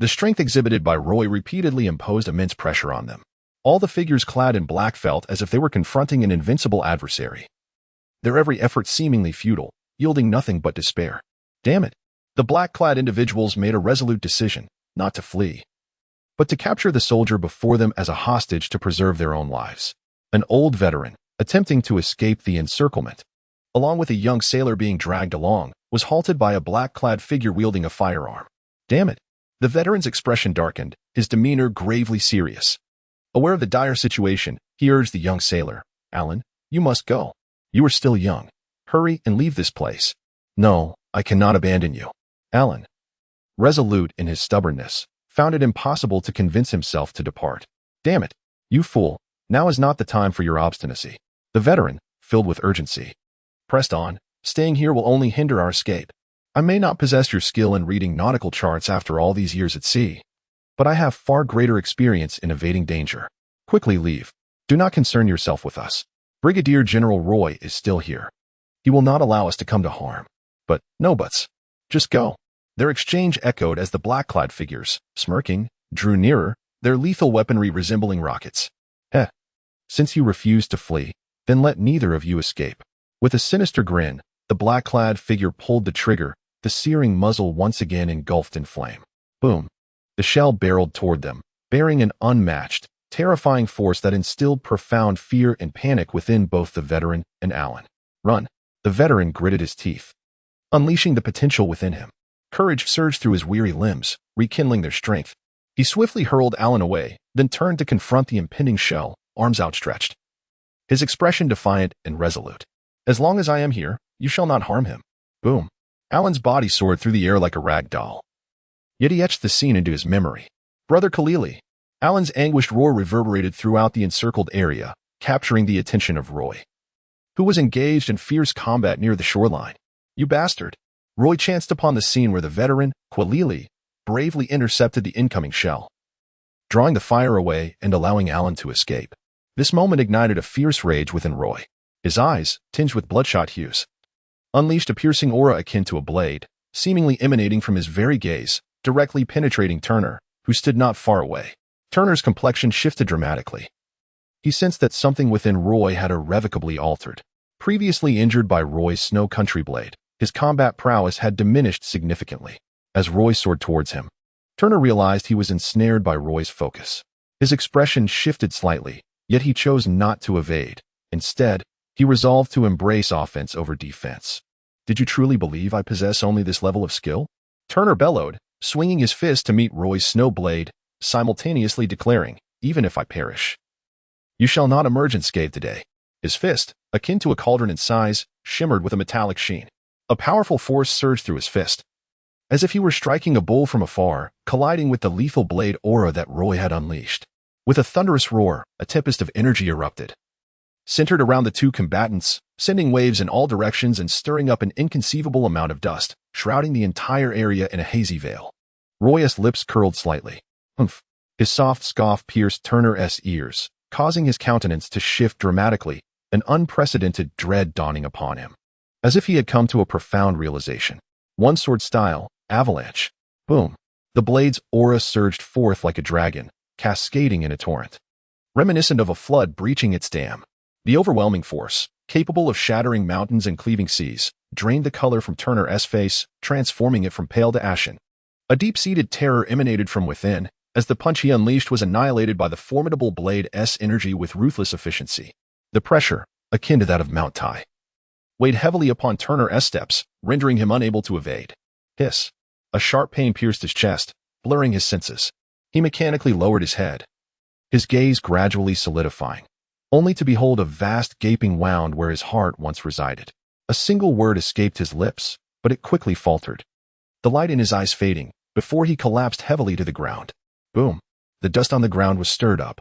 The strength exhibited by Roy repeatedly imposed immense pressure on them. All the figures clad in black felt as if they were confronting an invincible adversary, their every effort seemingly futile, yielding nothing but despair. Damn it! The black-clad individuals made a resolute decision, not to flee, but to capture the soldier before them as a hostage to preserve their own lives. An old veteran, attempting to escape the encirclement, along with a young sailor being dragged along, was halted by a black-clad figure wielding a firearm. Damn it! The veteran's expression darkened, his demeanor gravely serious. Aware of the dire situation, he urged the young sailor, Alan, you must go. You are still young. Hurry and leave this place. No, I cannot abandon you. Alan, resolute in his stubbornness, found it impossible to convince himself to depart. Damn it, you fool, now is not the time for your obstinacy. The veteran, filled with urgency, pressed on. Staying here will only hinder our escape. I may not possess your skill in reading nautical charts after all these years at sea, but I have far greater experience in evading danger. Quickly leave. Do not concern yourself with us. Brigadier General Roy is still here. He will not allow us to come to harm. But, no buts. Just go. Their exchange echoed as the black-clad figures, smirking, drew nearer, their lethal weaponry resembling rockets. Since you refuse to flee, then let neither of you escape. With a sinister grin, the black-clad figure pulled the trigger, the searing muzzle once again engulfed in flame. Boom. The shell barreled toward them, bearing an unmatched, terrifying force that instilled profound fear and panic within both the veteran and Alan. Run. The veteran gritted his teeth, unleashing the potential within him. Courage surged through his weary limbs, rekindling their strength. He swiftly hurled Alan away, then turned to confront the impending shell, arms outstretched, his expression defiant and resolute. As long as I am here, you shall not harm him. Boom. Alan's body soared through the air like a rag doll. Yet he etched the scene into his memory. Brother Khalili. Alan's anguished roar reverberated throughout the encircled area, capturing the attention of Roy, who was engaged in fierce combat near the shoreline. You bastard. Roy chanced upon the scene where the veteran, Khalili, bravely intercepted the incoming shell. drawing the fire away and allowing Alan to escape. This moment ignited a fierce rage within Roy. His eyes, tinged with bloodshot hues, unleashed a piercing aura akin to a blade, seemingly emanating from his very gaze, directly penetrating Turner, who stood not far away. Turner's complexion shifted dramatically. He sensed that something within Roy had irrevocably altered. Previously injured by Roy's snow country blade, his combat prowess had diminished significantly. As Roy soared towards him, Turner realized he was ensnared by Roy's focus. His expression shifted slightly, yet he chose not to evade. Instead, he resolved to embrace offense over defense. "Did you truly believe I possess only this level of skill?" Turner bellowed, swinging his fist to meet Roy's snow blade, simultaneously declaring, "Even if I perish, you shall not emerge unscathed today." His fist, akin to a cauldron in size, shimmered with a metallic sheen. A powerful force surged through his fist, as if he were striking a bull from afar, colliding with the lethal blade aura that Roy had unleashed. With a thunderous roar, a tempest of energy erupted, centered around the two combatants, sending waves in all directions and stirring up an inconceivable amount of dust, shrouding the entire area in a hazy veil. Roy's lips curled slightly. Humph. His soft scoff pierced Turner's ears, causing his countenance to shift dramatically, an unprecedented dread dawning upon him. As if he had come to a profound realization. One sword style, avalanche. Boom. The blade's aura surged forth like a dragon, cascading in a torrent, reminiscent of a flood breaching its dam. The overwhelming force, capable of shattering mountains and cleaving seas, drained the color from Turner's face, transforming it from pale to ashen. A deep-seated terror emanated from within, as the punch he unleashed was annihilated by the formidable blade's energy with ruthless efficiency. The pressure, akin to that of Mount Tai, weighed heavily upon Turner's steps, rendering him unable to evade. Hiss. A sharp pain pierced his chest, blurring his senses. He mechanically lowered his head, his gaze gradually solidifying, only to behold a vast gaping wound where his heart once resided. A single word escaped his lips, but it quickly faltered, the light in his eyes fading, before he collapsed heavily to the ground. Boom. The dust on the ground was stirred up,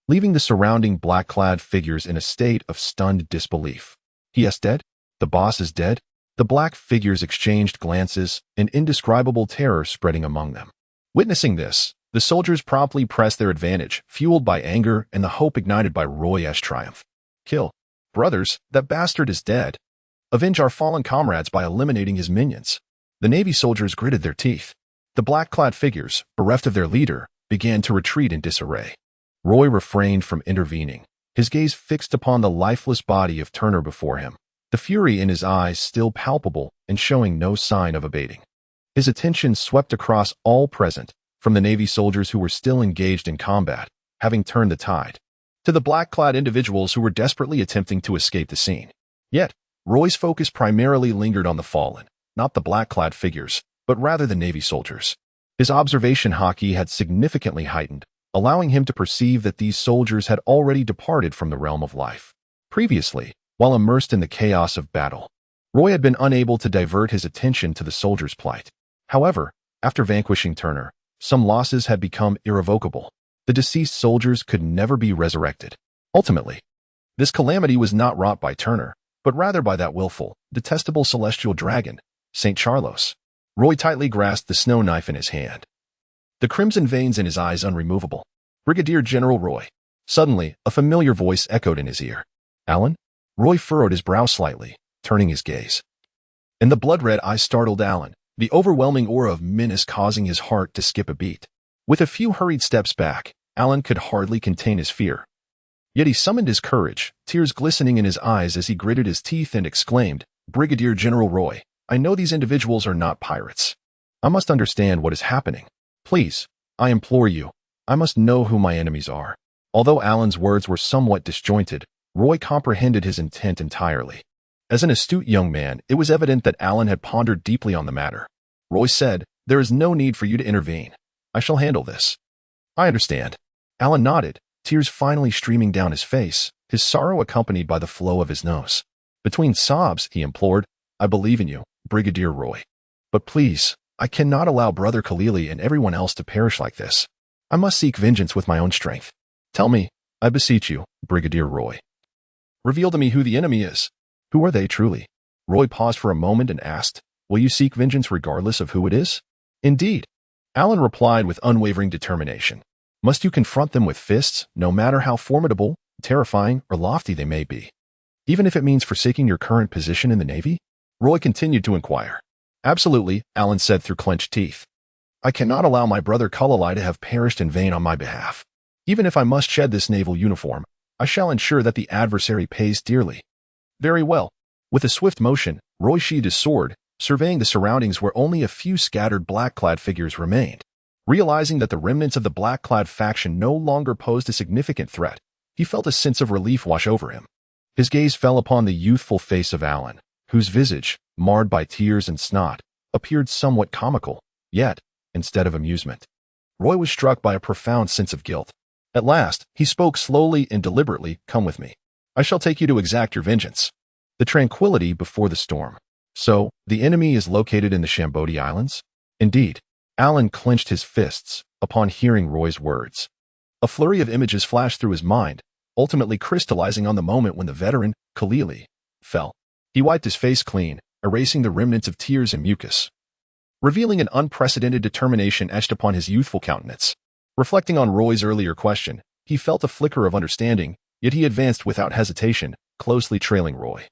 leaving the surrounding black-clad figures in a state of stunned disbelief. "He is dead? The boss is dead?" The black figures exchanged glances, an indescribable terror spreading among them. Witnessing this, the soldiers promptly pressed their advantage, fueled by anger and the hope ignited by Roy's triumph. "Kill. Brothers, that bastard is dead. Avenge our fallen comrades by eliminating his minions." The Navy soldiers gritted their teeth. The black-clad figures, bereft of their leader, began to retreat in disarray. Roy refrained from intervening, his gaze fixed upon the lifeless body of Turner before him, the fury in his eyes still palpable and showing no sign of abating. His attention swept across all present, from the Navy soldiers who were still engaged in combat, having turned the tide, to the black-clad individuals who were desperately attempting to escape the scene. Yet, Roy's focus primarily lingered on the fallen, not the black-clad figures, but rather the Navy soldiers. His observation haki had significantly heightened, allowing him to perceive that these soldiers had already departed from the realm of life. Previously, while immersed in the chaos of battle, Roy had been unable to divert his attention to the soldiers' plight. However, after vanquishing Turner, some losses had become irrevocable. The deceased soldiers could never be resurrected. Ultimately, this calamity was not wrought by Turner, but rather by that willful, detestable celestial dragon, St. Charlos. Roy tightly grasped the snow knife in his hand, the crimson veins in his eyes unremovable. "Brigadier General Roy." Suddenly, a familiar voice echoed in his ear. "Alan?" Roy furrowed his brow slightly, turning his gaze. And the blood-red eyes startled Alan, the overwhelming aura of menace causing his heart to skip a beat. With a few hurried steps back, Alan could hardly contain his fear. Yet he summoned his courage, tears glistening in his eyes as he gritted his teeth and exclaimed, "Brigadier General Roy, I know these individuals are not pirates. I must understand what is happening. Please, I implore you, I must know who my enemies are." Although Alan's words were somewhat disjointed, Roy comprehended his intent entirely. As an astute young man, it was evident that Alan had pondered deeply on the matter. Roy said, "There is no need for you to intervene. I shall handle this." "I understand." Alan nodded, tears finally streaming down his face, his sorrow accompanied by the flow of his nose. Between sobs, he implored, "I believe in you, Brigadier Roy. But please, I cannot allow Brother Khalili and everyone else to perish like this. I must seek vengeance with my own strength. Tell me, I beseech you, Brigadier Roy. Reveal to me who the enemy is. Who are they truly?" Roy paused for a moment and asked, "Will you seek vengeance regardless of who it is?" "Indeed," Alan replied with unwavering determination. Must you confront them with fists, no matter how formidable, terrifying, or lofty they may be? Even if it means forsaking your current position in the Navy? Roy continued to inquire. Absolutely, Alan said through clenched teeth. I cannot allow my brother Kulalai to have perished in vain on my behalf. Even if I must shed this naval uniform, I shall ensure that the adversary pays dearly. Very well. With a swift motion, Roy sheathed his sword, surveying the surroundings where only a few scattered black-clad figures remained. Realizing that the remnants of the black-clad faction no longer posed a significant threat, he felt a sense of relief wash over him. His gaze fell upon the youthful face of Alan, whose visage, marred by tears and snot, appeared somewhat comical, yet, instead of amusement. Roy was struck by a profound sense of guilt. At last, he spoke slowly and deliberately, "Come with me. I shall take you to exact your vengeance." The tranquility before the storm. So, the enemy is located in the Shambodi Islands? Indeed. Alan clenched his fists upon hearing Roy's words. A flurry of images flashed through his mind, ultimately crystallizing on the moment when the veteran, Kalili, fell. He wiped his face clean, erasing the remnants of tears and mucus, revealing an unprecedented determination etched upon his youthful countenance. Reflecting on Roy's earlier question, he felt a flicker of understanding, yet he advanced without hesitation, closely trailing Roy.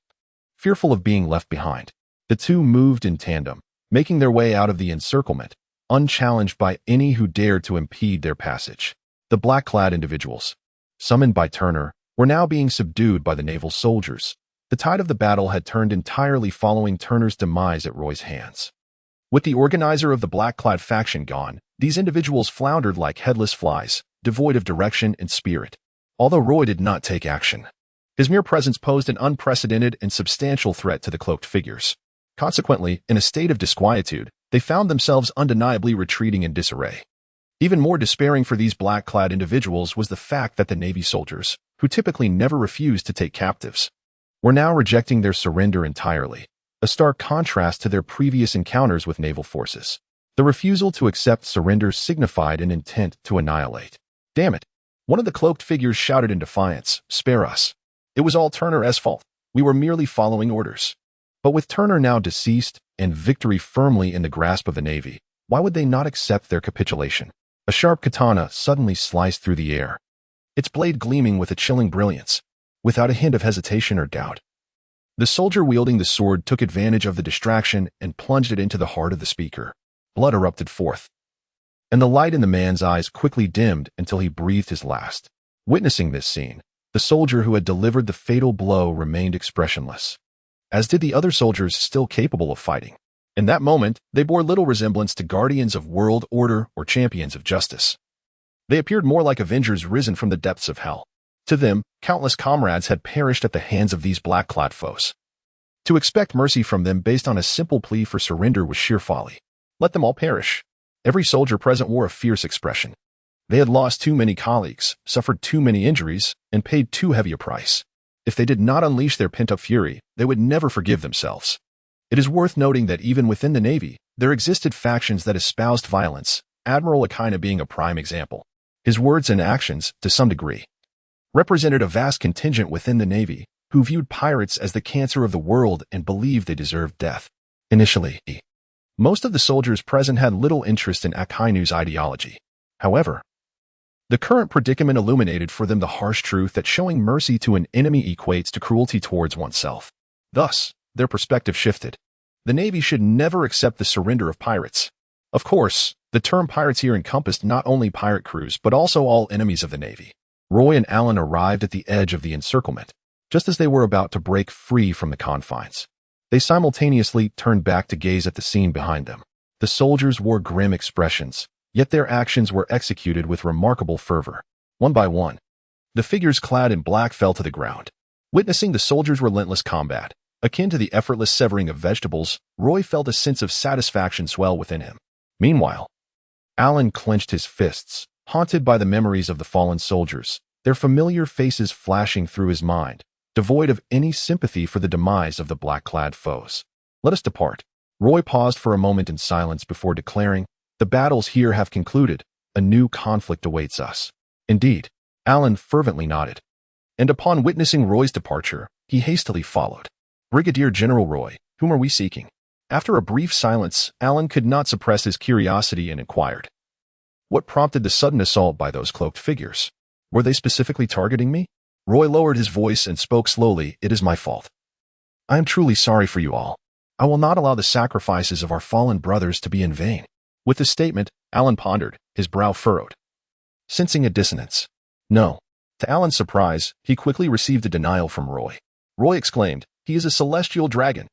Fearful of being left behind, the two moved in tandem, making their way out of the encirclement, unchallenged by any who dared to impede their passage. The black-clad individuals, summoned by Turner, were now being subdued by the naval soldiers. The tide of the battle had turned entirely following Turner's demise at Roy's hands. With the organizer of the black-clad faction gone, these individuals floundered like headless flies, devoid of direction and spirit. Although Roy did not take action, his mere presence posed an unprecedented and substantial threat to the cloaked figures. Consequently, in a state of disquietude, they found themselves undeniably retreating in disarray. Even more despairing for these black-clad individuals was the fact that the Navy soldiers, who typically never refused to take captives, were now rejecting their surrender entirely, a stark contrast to their previous encounters with naval forces. The refusal to accept surrender signified an intent to annihilate. Damn it! One of the cloaked figures shouted in defiance, "Spare us. It was all Turner's fault. We were merely following orders." But with Turner now deceased and victory firmly in the grasp of the Navy, why would they not accept their capitulation? A sharp katana suddenly sliced through the air, its blade gleaming with a chilling brilliance, without a hint of hesitation or doubt. The soldier wielding the sword took advantage of the distraction and plunged it into the heart of the speaker. Blood erupted forth, and the light in the man's eyes quickly dimmed until he breathed his last. Witnessing this scene, the soldier who had delivered the fatal blow remained expressionless, as did the other soldiers still capable of fighting. In that moment, they bore little resemblance to guardians of world order or champions of justice. They appeared more like avengers risen from the depths of hell. To them, countless comrades had perished at the hands of these black-clad foes. To expect mercy from them based on a simple plea for surrender was sheer folly. Let them all perish. Every soldier present wore a fierce expression. They had lost too many colleagues, suffered too many injuries, and paid too heavy a price. If they did not unleash their pent-up fury, they would never forgive themselves. It is worth noting that even within the Navy, there existed factions that espoused violence, Admiral Akina being a prime example. His words and actions, to some degree, represented a vast contingent within the Navy who viewed pirates as the cancer of the world and believed they deserved death. Initially, most of the soldiers present had little interest in Akainu's ideology. However, the current predicament illuminated for them the harsh truth that showing mercy to an enemy equates to cruelty towards oneself. Thus, their perspective shifted. The Navy should never accept the surrender of pirates. Of course, the term pirates here encompassed not only pirate crews but also all enemies of the Navy. Roy and Alan arrived at the edge of the encirclement, just as they were about to break free from the confines. They simultaneously turned back to gaze at the scene behind them. The soldiers wore grim expressions, yet their actions were executed with remarkable fervor. One by one, the figures clad in black fell to the ground. Witnessing the soldiers' relentless combat, akin to the effortless severing of vegetables, Roy felt a sense of satisfaction swell within him. Meanwhile, Alan clenched his fists, haunted by the memories of the fallen soldiers, their familiar faces flashing through his mind, devoid of any sympathy for the demise of the black-clad foes. "Let us depart." Roy paused for a moment in silence before declaring, "The battles here have concluded. A new conflict awaits us." Indeed, Alan fervently nodded. And upon witnessing Roy's departure, he hastily followed. "Brigadier General Roy, whom are we seeking?" After a brief silence, Alan could not suppress his curiosity and inquired. What prompted the sudden assault by those cloaked figures? Were they specifically targeting me? Roy lowered his voice and spoke slowly. It is my fault. I am truly sorry for you all. I will not allow the sacrifices of our fallen brothers to be in vain. With this statement, Alan pondered, his brow furrowed, sensing a dissonance. No. To Alan's surprise, he quickly received a denial from Roy. Roy exclaimed, he is a celestial dragon.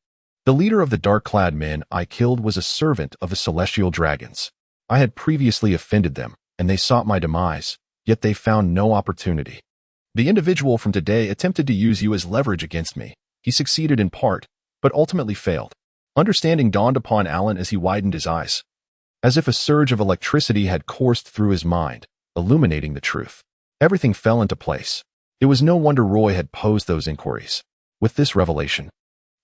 The leader of the dark-clad men I killed was a servant of the celestial dragons. I had previously offended them, and they sought my demise, yet they found no opportunity. The individual from today attempted to use you as leverage against me. He succeeded in part, but ultimately failed. Understanding dawned upon Alan as he widened his eyes, as if a surge of electricity had coursed through his mind, illuminating the truth. Everything fell into place. It was no wonder Roy had posed those inquiries. With this revelation,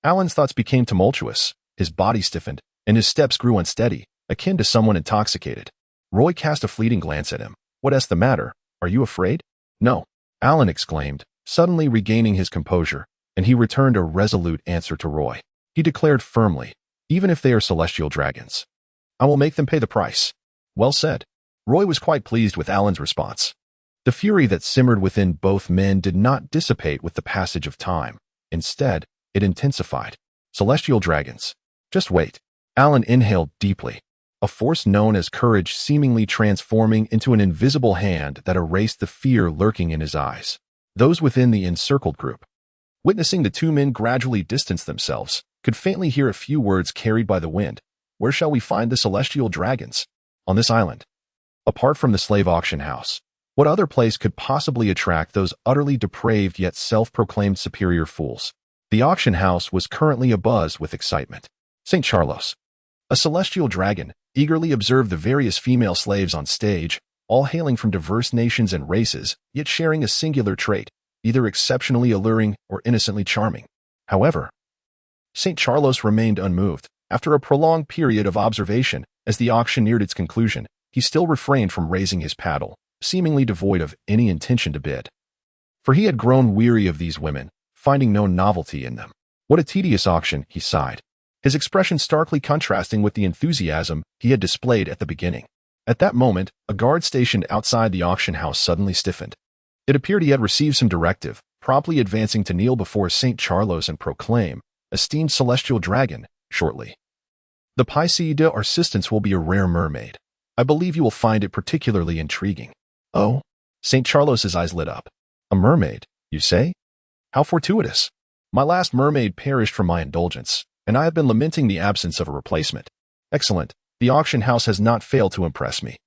Alan's thoughts became tumultuous, his body stiffened, and his steps grew unsteady, akin to someone intoxicated. Roy cast a fleeting glance at him. What's the matter? Are you afraid? No, Alan exclaimed, suddenly regaining his composure, and he returned a resolute answer to Roy. He declared firmly, even if they are celestial dragons, I will make them pay the price. Well said. Roy was quite pleased with Alan's response. The fury that simmered within both men did not dissipate with the passage of time. Instead, it intensified. Celestial dragons. Just wait. Alan inhaled deeply, a force known as courage seemingly transforming into an invisible hand that erased the fear lurking in his eyes. Those within the encircled group, witnessing the two men gradually distance themselves, could faintly hear a few words carried by the wind. Where shall we find the celestial dragons? On this island. Apart from the slave auction house, what other place could possibly attract those utterly depraved yet self-proclaimed superior fools? The auction house was currently abuzz with excitement. St. Charlos, a celestial dragon, eagerly observed the various female slaves on stage, all hailing from diverse nations and races, yet sharing a singular trait, either exceptionally alluring or innocently charming. However, St. Charlos remained unmoved. After a prolonged period of observation, as the auction neared its conclusion, he still refrained from raising his paddle, seemingly devoid of any intention to bid. For he had grown weary of these women, finding no novelty in them. What a tedious auction, he sighed, his expression starkly contrasting with the enthusiasm he had displayed at the beginning. At that moment, a guard stationed outside the auction house suddenly stiffened. It appeared he had received some directive, promptly advancing to kneel before St. Charlos and proclaim, esteemed celestial dragon, shortly. The piece de resistance will be a rare mermaid. I believe you will find it particularly intriguing. Oh, St. Charlos's eyes lit up. A mermaid, you say? How fortuitous. My last mermaid perished from my indulgence, and I have been lamenting the absence of a replacement. Excellent. The auction house has not failed to impress me.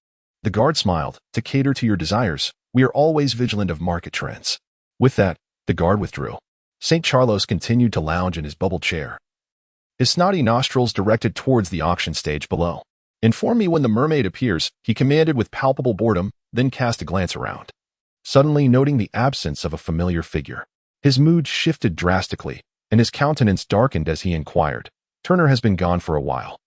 The guard smiled. To cater to your desires, we are always vigilant of market trends. With that, the guard withdrew. St. Charlos continued to lounge in his bubble chair, his snotty nostrils directed towards the auction stage below. Inform me when the mermaid appears, he commanded with palpable boredom, then cast a glance around. Suddenly noting the absence of a familiar figure, his mood shifted drastically, and his countenance darkened as he inquired, Turner has been gone for a while.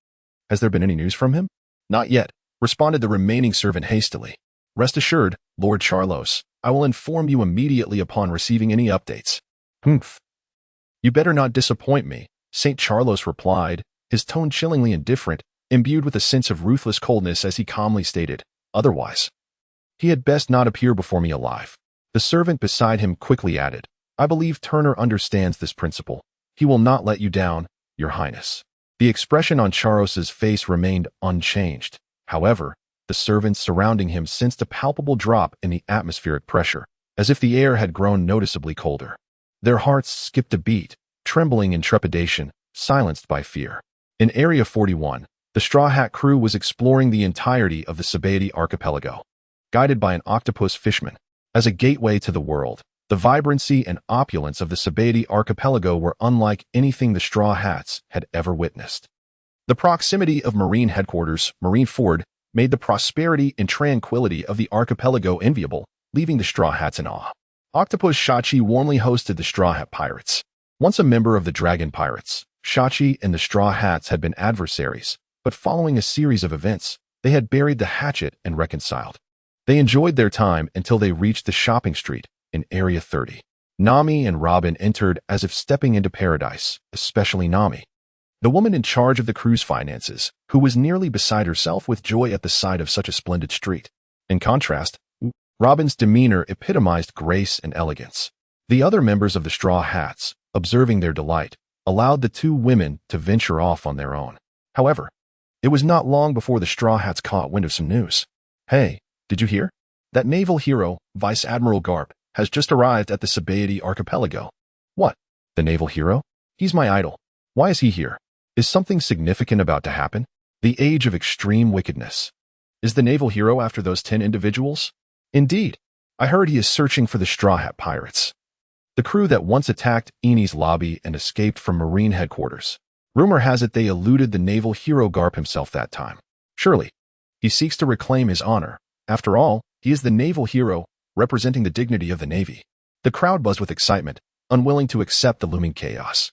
Has there been any news from him? Not yet, responded the remaining servant hastily. Rest assured, Lord Charlos, I will inform you immediately upon receiving any updates. Humph. You better not disappoint me, St. Charlos replied, his tone chillingly indifferent, imbued with a sense of ruthless coldness as he calmly stated, otherwise, he had best not appear before me alive. The servant beside him quickly added, I believe Turner understands this principle. He will not let you down, Your Highness. The expression on Charlos's face remained unchanged. However, the servants surrounding him sensed a palpable drop in the atmospheric pressure, as if the air had grown noticeably colder. Their hearts skipped a beat, trembling in trepidation, silenced by fear. In Area 41, the Straw Hat crew was exploring the entirety of the Sabaody archipelago, guided by an octopus fishman. As a gateway to the world, the vibrancy and opulence of the Sabaody archipelago were unlike anything the Straw Hats had ever witnessed. The proximity of Marine headquarters, Marine Ford, made the prosperity and tranquility of the archipelago enviable, leaving the Straw Hats in awe. Octopus Shachi warmly hosted the Straw Hat Pirates. Once a member of the Dragon Pirates, Shachi and the Straw Hats had been adversaries, but following a series of events, they had buried the hatchet and reconciled. They enjoyed their time until they reached the shopping street in Area 30. Nami and Robin entered as if stepping into paradise, especially Nami. the woman in charge of the crew's finances, who was nearly beside herself with joy at the sight of such a splendid street. In contrast, Robin's demeanor epitomized grace and elegance. The other members of the Straw Hats, observing their delight, allowed the two women to venture off on their own. However, it was not long before the Straw Hats caught wind of some news. "Hey, did you hear? That naval hero, Vice Admiral Garp, has just arrived at the Sabaody archipelago." "What? The naval hero? He's my idol. Why is he here? Is something significant about to happen? The age of extreme wickedness. Is the naval hero after those 10 individuals? Indeed. I heard he is searching for the Straw Hat pirates, the crew that once attacked Eni's lobby and escaped from Marine headquarters. Rumor has it they eluded the naval hero Garp himself that time. Surely, he seeks to reclaim his honor. After all, he is the naval hero, representing the dignity of the Navy." The crowd buzzed with excitement, unwilling to accept the looming chaos.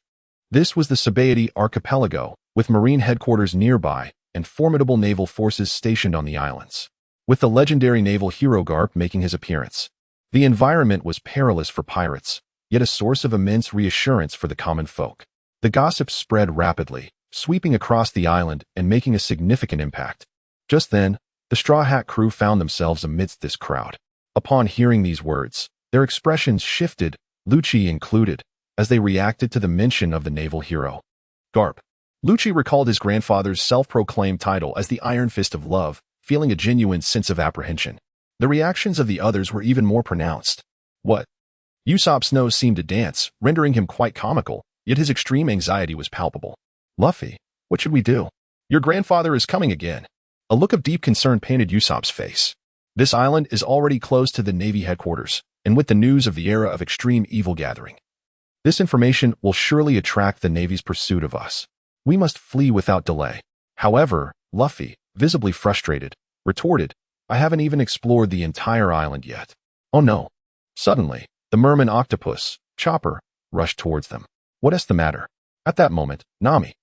This was the Sabaody archipelago, with Marine headquarters nearby and formidable naval forces stationed on the islands. With the legendary naval hero Garp making his appearance, the environment was perilous for pirates, yet a source of immense reassurance for the common folk. The gossip spread rapidly, sweeping across the island and making a significant impact. Just then, the Straw Hat crew found themselves amidst this crowd. Upon hearing these words, their expressions shifted, Lucci included, as they reacted to the mention of the naval hero, Garp. Lucci recalled his grandfather's self-proclaimed title as the Iron Fist of Love, feeling a genuine sense of apprehension. The reactions of the others were even more pronounced. "What?" Usopp's nose seemed to dance, rendering him quite comical, yet his extreme anxiety was palpable. "Luffy, what should we do? Your grandfather is coming again." A look of deep concern painted Usopp's face. This island is already close to the Navy headquarters, and with the news of the era of extreme evil gathering, this information will surely attract the Navy's pursuit of us. We must flee without delay. However, Luffy, visibly frustrated, retorted, "I haven't even explored the entire island yet." "Oh no." Suddenly, the merman octopus, Chopper, rushed towards them. "What is the matter?" At that moment, Nami,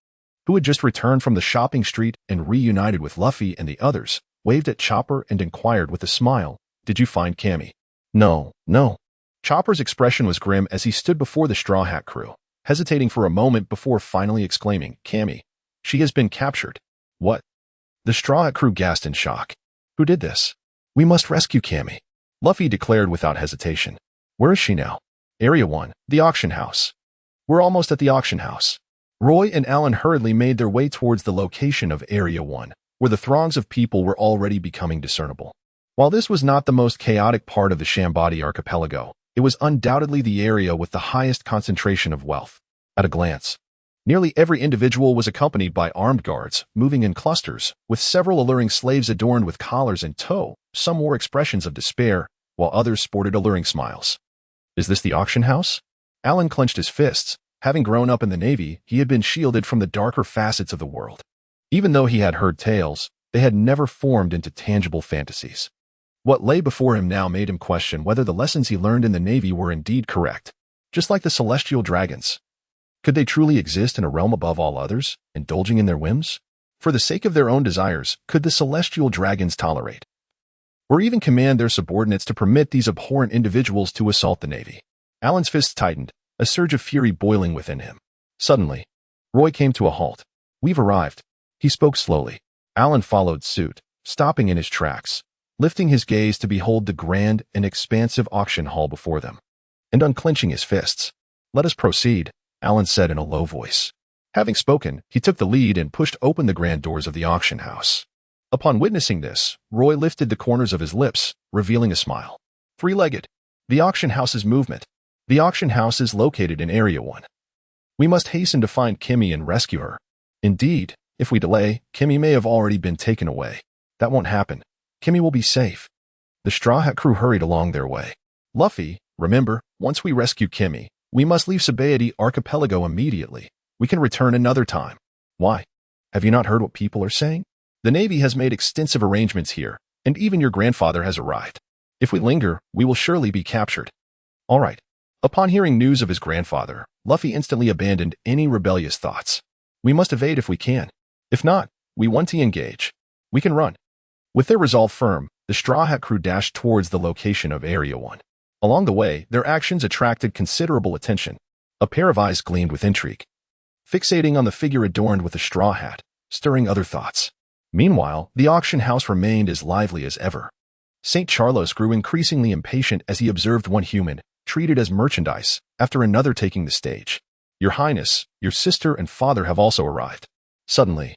who had just returned from the shopping street and reunited with Luffy and the others, waved at Chopper and inquired with a smile, "Did you find Cammy?" No. Chopper's expression was grim as he stood before the Straw Hat crew, hesitating for a moment before finally exclaiming, "Cammy, she has been captured." "What?" The Straw Hat crew gasped in shock. "Who did this?" "We must rescue Cammy," Luffy declared without hesitation. "Where is she now?" "Area 1, the auction house." "We're almost at the auction house." Roy and Alan hurriedly made their way towards the location of Area 1, where the throngs of people were already becoming discernible. While this was not the most chaotic part of the Sabaody archipelago, it was undoubtedly the area with the highest concentration of wealth. At a glance, nearly every individual was accompanied by armed guards, moving in clusters, with several alluring slaves adorned with collars in tow. Some wore expressions of despair, while others sported alluring smiles. "Is this the auction house?" Alan clenched his fists. Having grown up in the Navy, he had been shielded from the darker facets of the world. Even though he had heard tales, they had never formed into tangible fantasies. What lay before him now made him question whether the lessons he learned in the Navy were indeed correct. Just like the celestial dragons, could they truly exist in a realm above all others, indulging in their whims? For the sake of their own desires, could the celestial dragons tolerate, or even command their subordinates to permit these abhorrent individuals to assault the Navy? Alan's fists tightened, a surge of fury boiling within him. Suddenly, Roy came to a halt. "We've arrived." He spoke slowly. Alan followed suit, stopping in his tracks, lifting his gaze to behold the grand and expansive auction hall before them, and unclenching his fists. "Let us proceed," Alan said in a low voice. Having spoken, he took the lead and pushed open the grand doors of the auction house. Upon witnessing this, Roy lifted the corners of his lips, revealing a smile. Three-legged. The auction house's movement. The auction house is located in Area 1. We must hasten to find Kimmy and rescue her. Indeed, if we delay, Kimmy may have already been taken away. That won't happen. Kimmy will be safe. The Straw Hat crew hurried along their way. "Luffy, remember, once we rescue Kimmy, we must leave Sabaody archipelago immediately. We can return another time." "Why? Have you not heard what people are saying? The Navy has made extensive arrangements here, and even your grandfather has arrived. If we linger, we will surely be captured." "All right." Upon hearing news of his grandfather, Luffy instantly abandoned any rebellious thoughts. "We must evade if we can. If not, we want to engage. We can run." With their resolve firm, the Straw Hat crew dashed towards the location of Area 1. Along the way, their actions attracted considerable attention. A pair of eyes gleamed with intrigue. fixating on the figure adorned with a straw hat, stirring other thoughts. Meanwhile, the auction house remained as lively as ever. St. Charles grew increasingly impatient as he observed one human, treated as merchandise, after another taking the stage. "Your Highness, your sister and father have also arrived." Suddenly,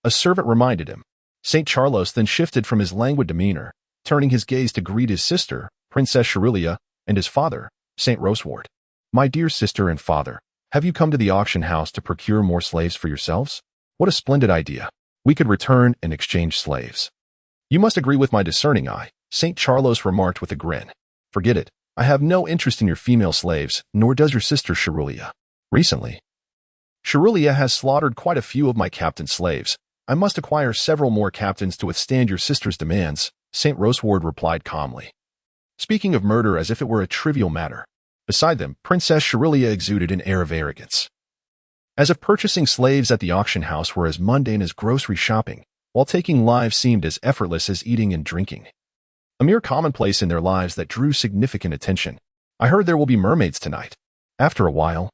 a servant reminded him. St. Charles then shifted from his languid demeanor, turning his gaze to greet his sister, Princess Cherulia, and his father, St. Roseward. "My dear sister and father, have you come to the auction house to procure more slaves for yourselves? What a splendid idea. We could return and exchange slaves." "You must agree with my discerning eye," St. Charles remarked with a grin. "Forget it. I have no interest in your female slaves, nor does your sister Cherulia. Recently, Cherulia has slaughtered quite a few of my captain's slaves. I must acquire several more captains to withstand your sister's demands," St. Roseward replied calmly, speaking of murder as if it were a trivial matter. Beside them, Princess Cherulia exuded an air of arrogance, as if purchasing slaves at the auction house were as mundane as grocery shopping, while taking lives seemed as effortless as eating and drinking. A mere commonplace in their lives that drew significant attention. "I heard there will be mermaids tonight." After a while,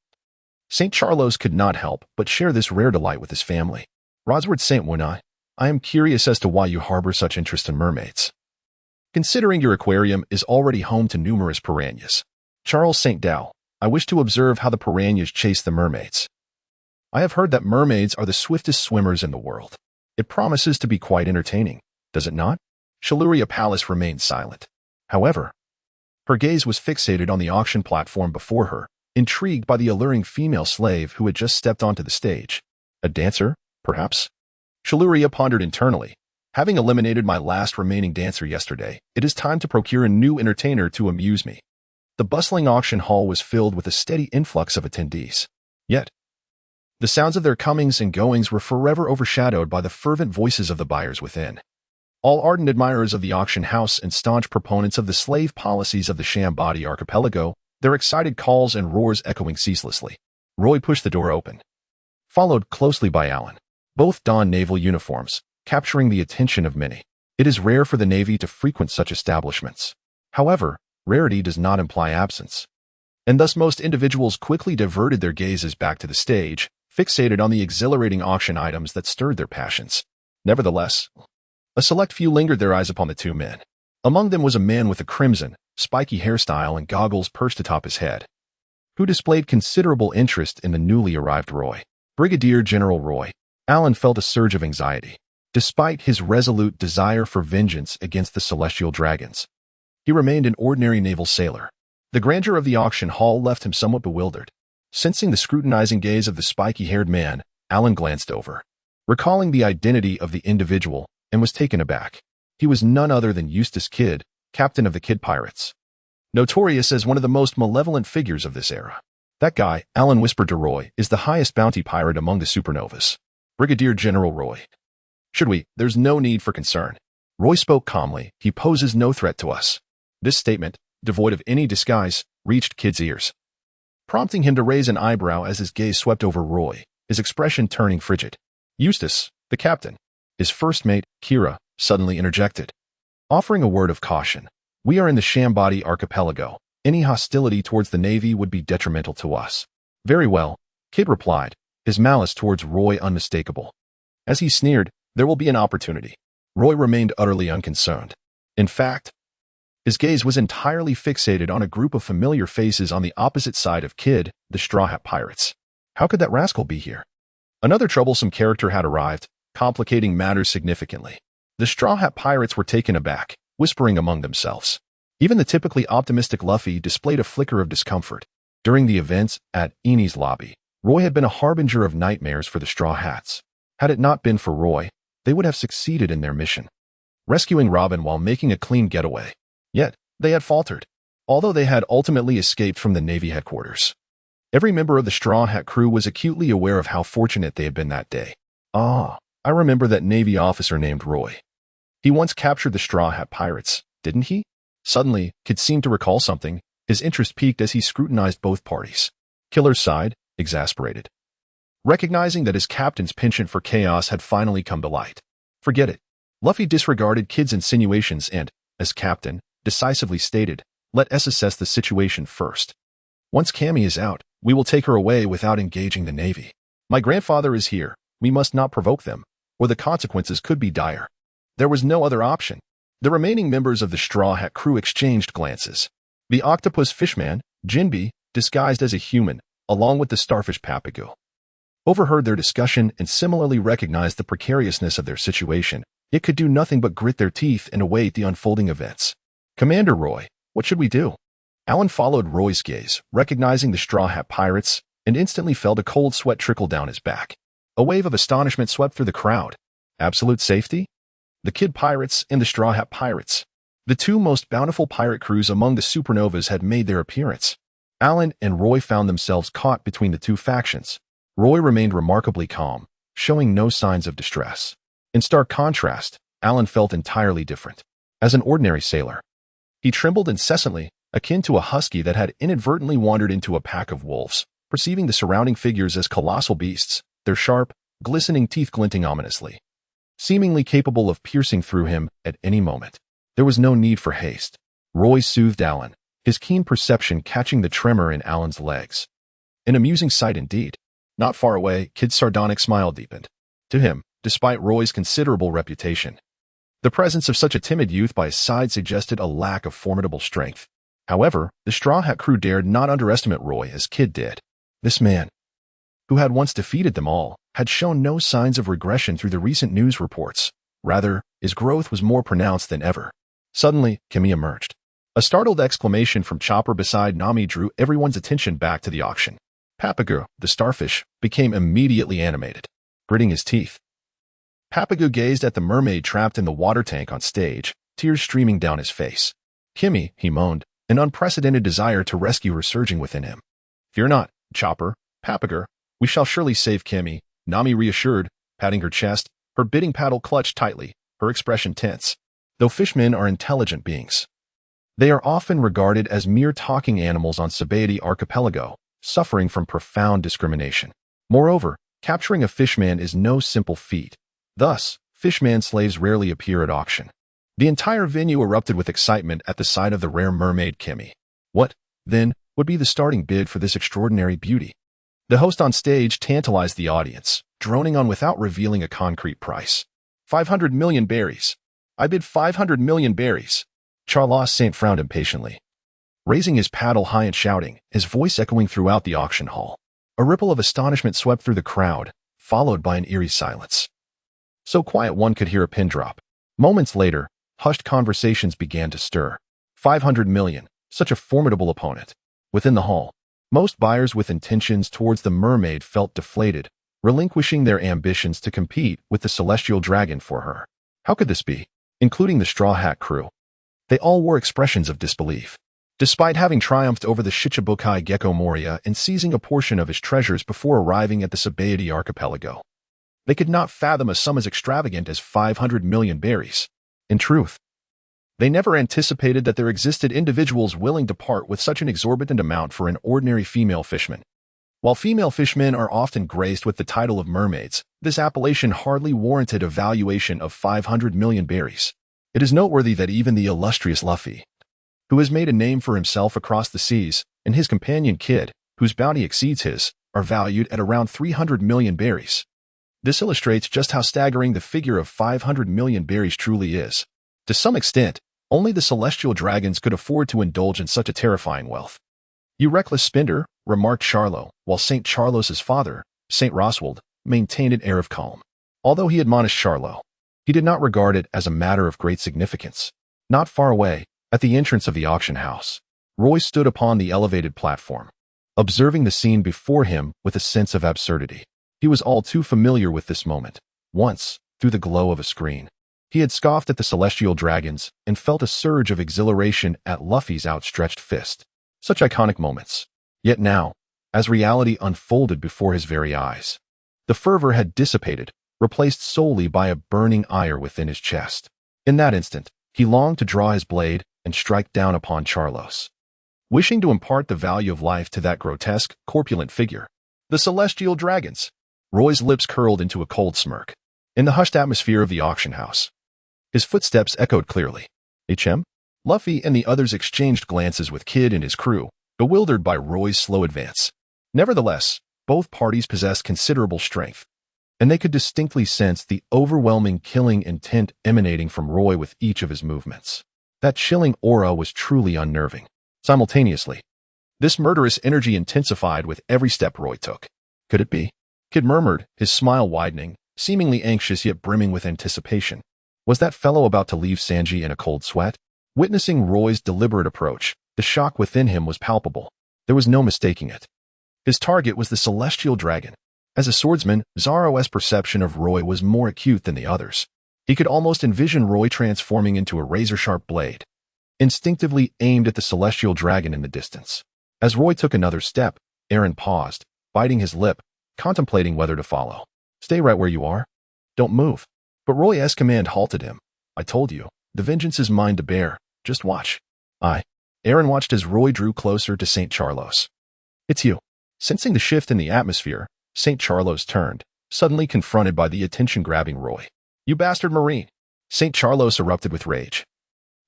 St. Charles could not help but share this rare delight with his family. "Rosward St. Wunai, I am curious as to why you harbor such interest in mermaids, considering your aquarium is already home to numerous piranhas." "Charles St. Dow, I wish to observe how the piranhas chase the mermaids. I have heard that mermaids are the swiftest swimmers in the world. It promises to be quite entertaining, does it not?" Cherulia Palace remained silent. However, her gaze was fixated on the auction platform before her, intrigued by the alluring female slave who had just stepped onto the stage. "A dancer, perhaps?" Cherulia pondered internally. "Having eliminated my last remaining dancer yesterday, it is time to procure a new entertainer to amuse me." The bustling auction hall was filled with a steady influx of attendees. Yet, the sounds of their comings and goings were forever overshadowed by the fervent voices of the buyers within. All ardent admirers of the auction house and staunch proponents of the slave policies of the Shambadi archipelago, their excited calls and roars echoing ceaselessly. Roy pushed the door open, followed closely by Alan. Both donned naval uniforms, capturing the attention of many. It is rare for the Navy to frequent such establishments. However, rarity does not imply absence, and thus most individuals quickly diverted their gazes back to the stage, fixated on the exhilarating auction items that stirred their passions. Nevertheless, a select few lingered their eyes upon the two men. Among them was a man with a crimson, spiky hairstyle and goggles perched atop his head, who displayed considerable interest in the newly arrived Roy. Brigadier General Roy. Alan felt a surge of anxiety. Despite his resolute desire for vengeance against the celestial dragons, he remained an ordinary naval sailor. The grandeur of the auction hall left him somewhat bewildered. Sensing the scrutinizing gaze of the spiky-haired man, Alan glanced over, recalling the identity of the individual, and was taken aback. He was none other than Eustace Kidd, captain of the Kidd Pirates, notorious as one of the most malevolent figures of this era. "That guy," Alan whispered to Roy, "is the highest bounty pirate among the supernovas." "Brigadier General Roy. Should we? There's no need for concern." Roy spoke calmly. "He poses no threat to us." This statement, devoid of any disguise, reached Kidd's ears, prompting him to raise an eyebrow as his gaze swept over Roy, his expression turning frigid. Eustace, the captain, his first mate, Kira, suddenly interjected, offering a word of caution. "We are in the Shambadi archipelago. Any hostility towards the Navy would be detrimental to us." "Very well," Kidd replied, his malice towards Roy unmistakable. As he sneered, "There will be an opportunity." Roy remained utterly unconcerned. In fact, his gaze was entirely fixated on a group of familiar faces on the opposite side of Kidd, the Straw Hat Pirates. How could that rascal be here? Another troublesome character had arrived, complicating matters significantly. The Straw Hat Pirates were taken aback, whispering among themselves. Even the typically optimistic Luffy displayed a flicker of discomfort. During the events at Eni's lobby, Roy had been a harbinger of nightmares for the Straw Hats. Had it not been for Roy, they would have succeeded in their mission, rescuing Robin while making a clean getaway. Yet, they had faltered, although they had ultimately escaped from the Navy headquarters. Every member of the Straw Hat crew was acutely aware of how fortunate they had been that day. "Ah, I remember that Navy officer named Roy. He once captured the Straw Hat Pirates, didn't he?" Suddenly, Kidd seemed to recall something. His interest piqued as he scrutinized both parties. Killer sighed, exasperated, recognizing that his captain's penchant for chaos had finally come to light. "Forget it." Luffy disregarded Kidd's insinuations and, as captain, decisively stated, "Let us assess the situation first. Once Cammy is out, we will take her away without engaging the Navy." My grandfather is here. We must not provoke them, or the consequences could be dire. There was no other option. The remaining members of the Straw Hat crew exchanged glances. The octopus fishman, Jinbi, disguised as a human, along with the starfish Papago, overheard their discussion and similarly recognized the precariousness of their situation. It could do nothing but grit their teeth and await the unfolding events. Commander Roy, what should we do? Alan followed Roy's gaze, recognizing the Straw Hat pirates, and instantly felt a cold sweat trickle down his back. A wave of astonishment swept through the crowd. Absolute safety? The Kid Pirates and the Straw Hat Pirates. The two most bountiful pirate crews among the supernovas had made their appearance. Alan and Roy found themselves caught between the two factions. Roy remained remarkably calm, showing no signs of distress. In stark contrast, Alan felt entirely different. As an ordinary sailor, he trembled incessantly, akin to a husky that had inadvertently wandered into a pack of wolves, perceiving the surrounding figures as colossal beasts, their sharp, glistening teeth glinting ominously, seemingly capable of piercing through him at any moment. There was no need for haste. Roy soothed Alan, his keen perception catching the tremor in Alan's legs. An amusing sight indeed. Not far away, Kid's sardonic smile deepened. To him, despite Roy's considerable reputation, the presence of such a timid youth by his side suggested a lack of formidable strength. However, the Straw Hat crew dared not underestimate Roy as Kid did. This man, who had once defeated them all, had shown no signs of regression through the recent news reports. Rather, his growth was more pronounced than ever. Suddenly, Kimmy emerged. A startled exclamation from Chopper beside Nami drew everyone's attention back to the auction. Papago, the starfish, became immediately animated, gritting his teeth. Papago gazed at the mermaid trapped in the water tank on stage, tears streaming down his face. Kimmy, he moaned, an unprecedented desire to rescue her surging within him. Fear not, Chopper, Papago, we shall surely save Kimmy, Nami reassured, patting her chest, her bidding paddle clutched tightly, her expression tense. Though fishmen are intelligent beings, they are often regarded as mere talking animals on Sabaody Archipelago, suffering from profound discrimination. Moreover, capturing a fishman is no simple feat. Thus, fishman slaves rarely appear at auction. The entire venue erupted with excitement at the sight of the rare mermaid Kimmy. What, then, would be the starting bid for this extraordinary beauty? The host on stage tantalized the audience, droning on without revealing a concrete price. 500 million berries. I bid 500 million berries. Charles Saint frowned impatiently, raising his paddle high and shouting, his voice echoing throughout the auction hall. A ripple of astonishment swept through the crowd, followed by an eerie silence. So quiet one could hear a pin drop. Moments later, hushed conversations began to stir. 500 million, such a formidable opponent. Within the hall, most buyers with intentions towards the mermaid felt deflated, relinquishing their ambitions to compete with the celestial dragon for her. How could this be? Including the Straw Hat crew. They all wore expressions of disbelief. Despite having triumphed over the Shichibukai Gecko Moria and seizing a portion of his treasures before arriving at the Sabaody Archipelago, they could not fathom a sum as extravagant as 500 million berries. In truth, they never anticipated that there existed individuals willing to part with such an exorbitant amount for an ordinary female fishman. While female fishmen are often graced with the title of mermaids, this appellation hardly warranted a valuation of 500 million berries. It is noteworthy that even the illustrious Luffy, who has made a name for himself across the seas, and his companion Kid, whose bounty exceeds his, are valued at around 300 million berries. This illustrates just how staggering the figure of 500 million berries truly is. To some extent, only the celestial dragons could afford to indulge in such a terrifying wealth. You reckless spender, remarked Charlo, while St. Charlos's father, St. Roswald, maintained an air of calm. Although he admonished Charlo, he did not regard it as a matter of great significance. Not far away, at the entrance of the auction house, Roy stood upon the elevated platform, observing the scene before him with a sense of absurdity. He was all too familiar with this moment. Once, through the glow of a screen, he had scoffed at the celestial dragons and felt a surge of exhilaration at Luffy's outstretched fist. Such iconic moments. Yet now, as reality unfolded before his very eyes, the fervor had dissipated, replaced solely by a burning ire within his chest. In that instant, he longed to draw his blade and strike down upon Charlos, wishing to impart the value of life to that grotesque, corpulent figure. The celestial dragons! Roy's lips curled into a cold smirk. In the hushed atmosphere of the auction house, his footsteps echoed clearly. HM? Luffy and the others exchanged glances with Kid and his crew, bewildered by Roy's slow advance. Nevertheless, Both parties possessed considerable strength, and they could distinctly sense the overwhelming killing intent emanating from Roy with each of his movements. That chilling aura was truly unnerving. Simultaneously, this murderous energy intensified with every step Roy took. Could it be? Kid murmured, his smile widening, seemingly anxious yet brimming with anticipation. Was that fellow about to leave Sanji in a cold sweat? Witnessing Roy's deliberate approach, the shock within him was palpable. There was no mistaking it. His target was the celestial dragon. As a swordsman, Zoro's perception of Roy was more acute than the others. He could almost envision Roy transforming into a razor-sharp blade, instinctively aimed at the celestial dragon in the distance. As Roy took another step, Aaron paused, biting his lip, contemplating whether to follow. Stay right where you are. Don't move. But Roy's command halted him. I told you, the vengeance is mine to bear. Just watch. Aaron watched as Roy drew closer to St. Charlos. It's you. Sensing the shift in the atmosphere, St. Charlos turned, suddenly confronted by the attention-grabbing Roy. You bastard Marine! St. Charlos erupted with rage.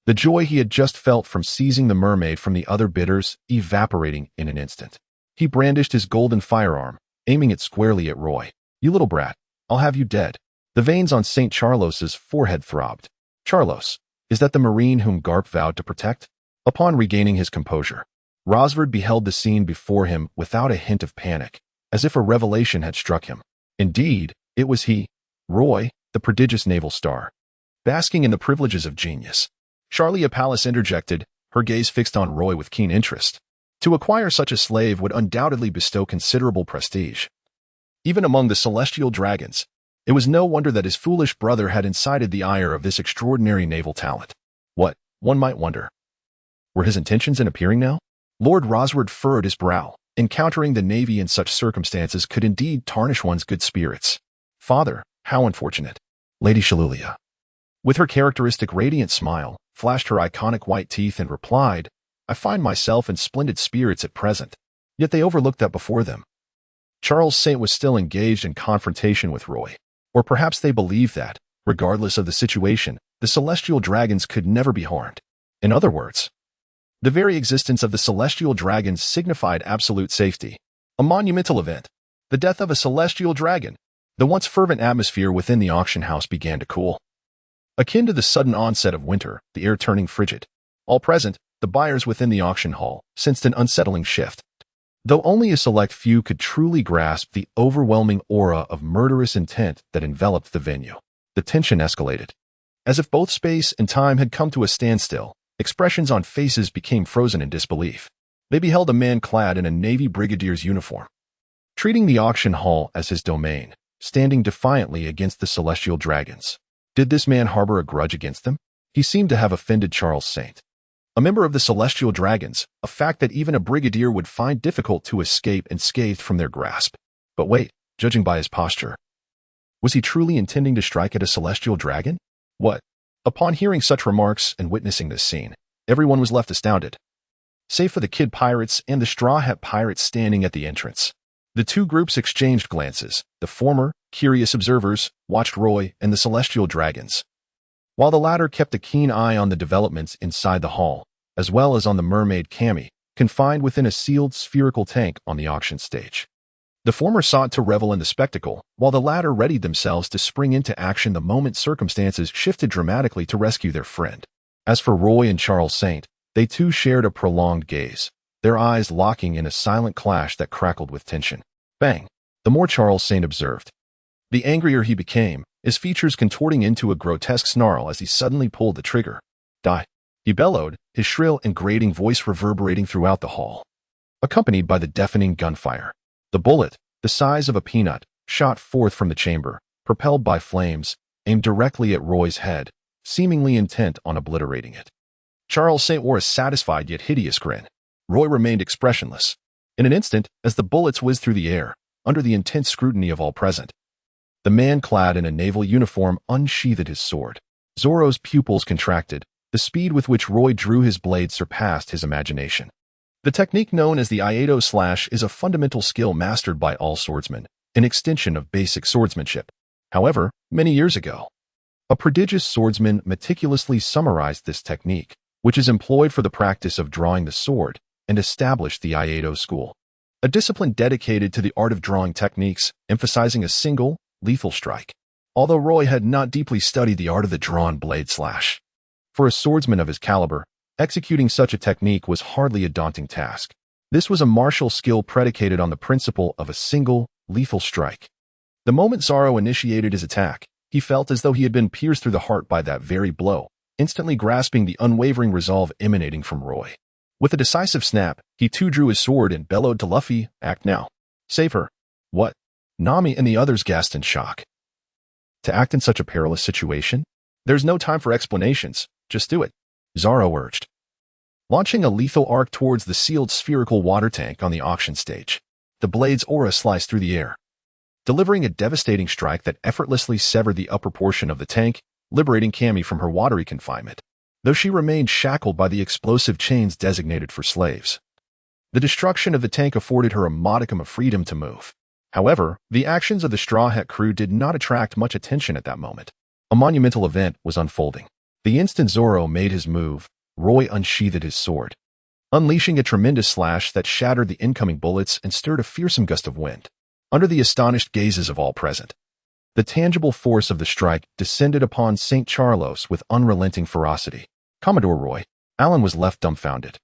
The joy he had just felt from seizing the mermaid from the other bidders evaporating in an instant. He brandished his golden firearm, aiming it squarely at Roy. You little brat, I'll have you dead. The veins on St. Charlos's forehead throbbed. Charlos, is that the Marine whom Garp vowed to protect? Upon regaining his composure, Rosvard beheld the scene before him without a hint of panic, as if a revelation had struck him. Indeed, it was he, Roy, the prodigious naval star, basking in the privileges of genius. Charlia Pallas interjected, her gaze fixed on Roy with keen interest. To acquire such a slave would undoubtedly bestow considerable prestige. Even among the celestial dragons, it was no wonder that his foolish brother had incited the ire of this extraordinary naval talent. What, one might wonder, were his intentions in appearing now? Lord Rosward furrowed his brow. Encountering the Navy in such circumstances could indeed tarnish one's good spirits. Father, how unfortunate. Lady Shalulia, with her characteristic radiant smile, flashed her iconic white teeth and replied, I find myself in splendid spirits at present. Yet they overlooked that before them. Charles Saint was still engaged in confrontation with Roy. Or perhaps they believed that, regardless of the situation, the celestial dragons could never be harmed. In other words, the very existence of the celestial dragons signified absolute safety. A monumental event. The death of a celestial dragon. The once fervent atmosphere within the auction house began to cool. Akin to the sudden onset of winter, the air turning frigid. All present, the buyers within the auction hall, sensed an unsettling shift. Though only a select few could truly grasp the overwhelming aura of murderous intent that enveloped the venue, the tension escalated. As if both space and time had come to a standstill, expressions on faces became frozen in disbelief. They beheld a man clad in a Navy brigadier's uniform, treating the auction hall as his domain, standing defiantly against the celestial dragons. Did this man harbor a grudge against them? He seemed to have offended Charles Saint, a member of the celestial dragons, a fact that even a brigadier would find difficult to escape unscathed from their grasp. But wait, judging by his posture, was he truly intending to strike at a celestial dragon? What? Upon hearing such remarks and witnessing this scene, everyone was left astounded, save for the kid pirates and the straw hat pirates standing at the entrance. The two groups exchanged glances. The former, curious observers, watched Roy and the celestial dragons, while the latter kept a keen eye on the developments inside the hall, as well as on the mermaid Cammy, confined within a sealed spherical tank on the auction stage. The former sought to revel in the spectacle, while the latter readied themselves to spring into action the moment circumstances shifted dramatically to rescue their friend. As for Roy and Charles Saint, they too shared a prolonged gaze, their eyes locking in a silent clash that crackled with tension. Bang! The more Charles Saint observed, the angrier he became, his features contorting into a grotesque snarl as he suddenly pulled the trigger. Die! He bellowed, his shrill and grating voice reverberating throughout the hall, accompanied by the deafening gunfire. The bullet, the size of a peanut, shot forth from the chamber, propelled by flames, aimed directly at Roy's head, seemingly intent on obliterating it. Charles Saint wore a satisfied yet hideous grin. Roy remained expressionless. In an instant, as the bullets whizzed through the air, under the intense scrutiny of all present, the man clad in a naval uniform unsheathed his sword. Zoro's pupils contracted. The speed with which Roy drew his blade surpassed his imagination. The technique known as the Iaedo slash is a fundamental skill mastered by all swordsmen, an extension of basic swordsmanship. However, many years ago, a prodigious swordsman meticulously summarized this technique, which is employed for the practice of drawing the sword, and established the Iaedo school. a discipline dedicated to the art of drawing techniques, emphasizing a single, lethal strike. Although Roy had not deeply studied the art of the drawn blade slash. For a swordsman of his caliber, executing such a technique was hardly a daunting task. This was a martial skill predicated on the principle of a single, lethal strike. The moment Zoro initiated his attack, he felt as though he had been pierced through the heart by that very blow, instantly grasping the unwavering resolve emanating from Roy. With a decisive snap, he too drew his sword and bellowed to Luffy, "Act now. Save her." "What?" Nami and the others gasped in shock. To act in such a perilous situation? There's no time for explanations, just do it, Zoro urged. Launching a lethal arc towards the sealed spherical water tank on the auction stage, the blade's aura sliced through the air, delivering a devastating strike that effortlessly severed the upper portion of the tank, liberating Cammy from her watery confinement, though she remained shackled by the explosive chains designated for slaves. The destruction of the tank afforded her a modicum of freedom to move. However, the actions of the Straw Hat crew did not attract much attention at that moment. A monumental event was unfolding. The instant Zoro made his move, Roy unsheathed his sword, unleashing a tremendous slash that shattered the incoming bullets and stirred a fearsome gust of wind. Under the astonished gazes of all present, the tangible force of the strike descended upon St. Charlos with unrelenting ferocity. Commodore Roy Allen was left dumbfounded,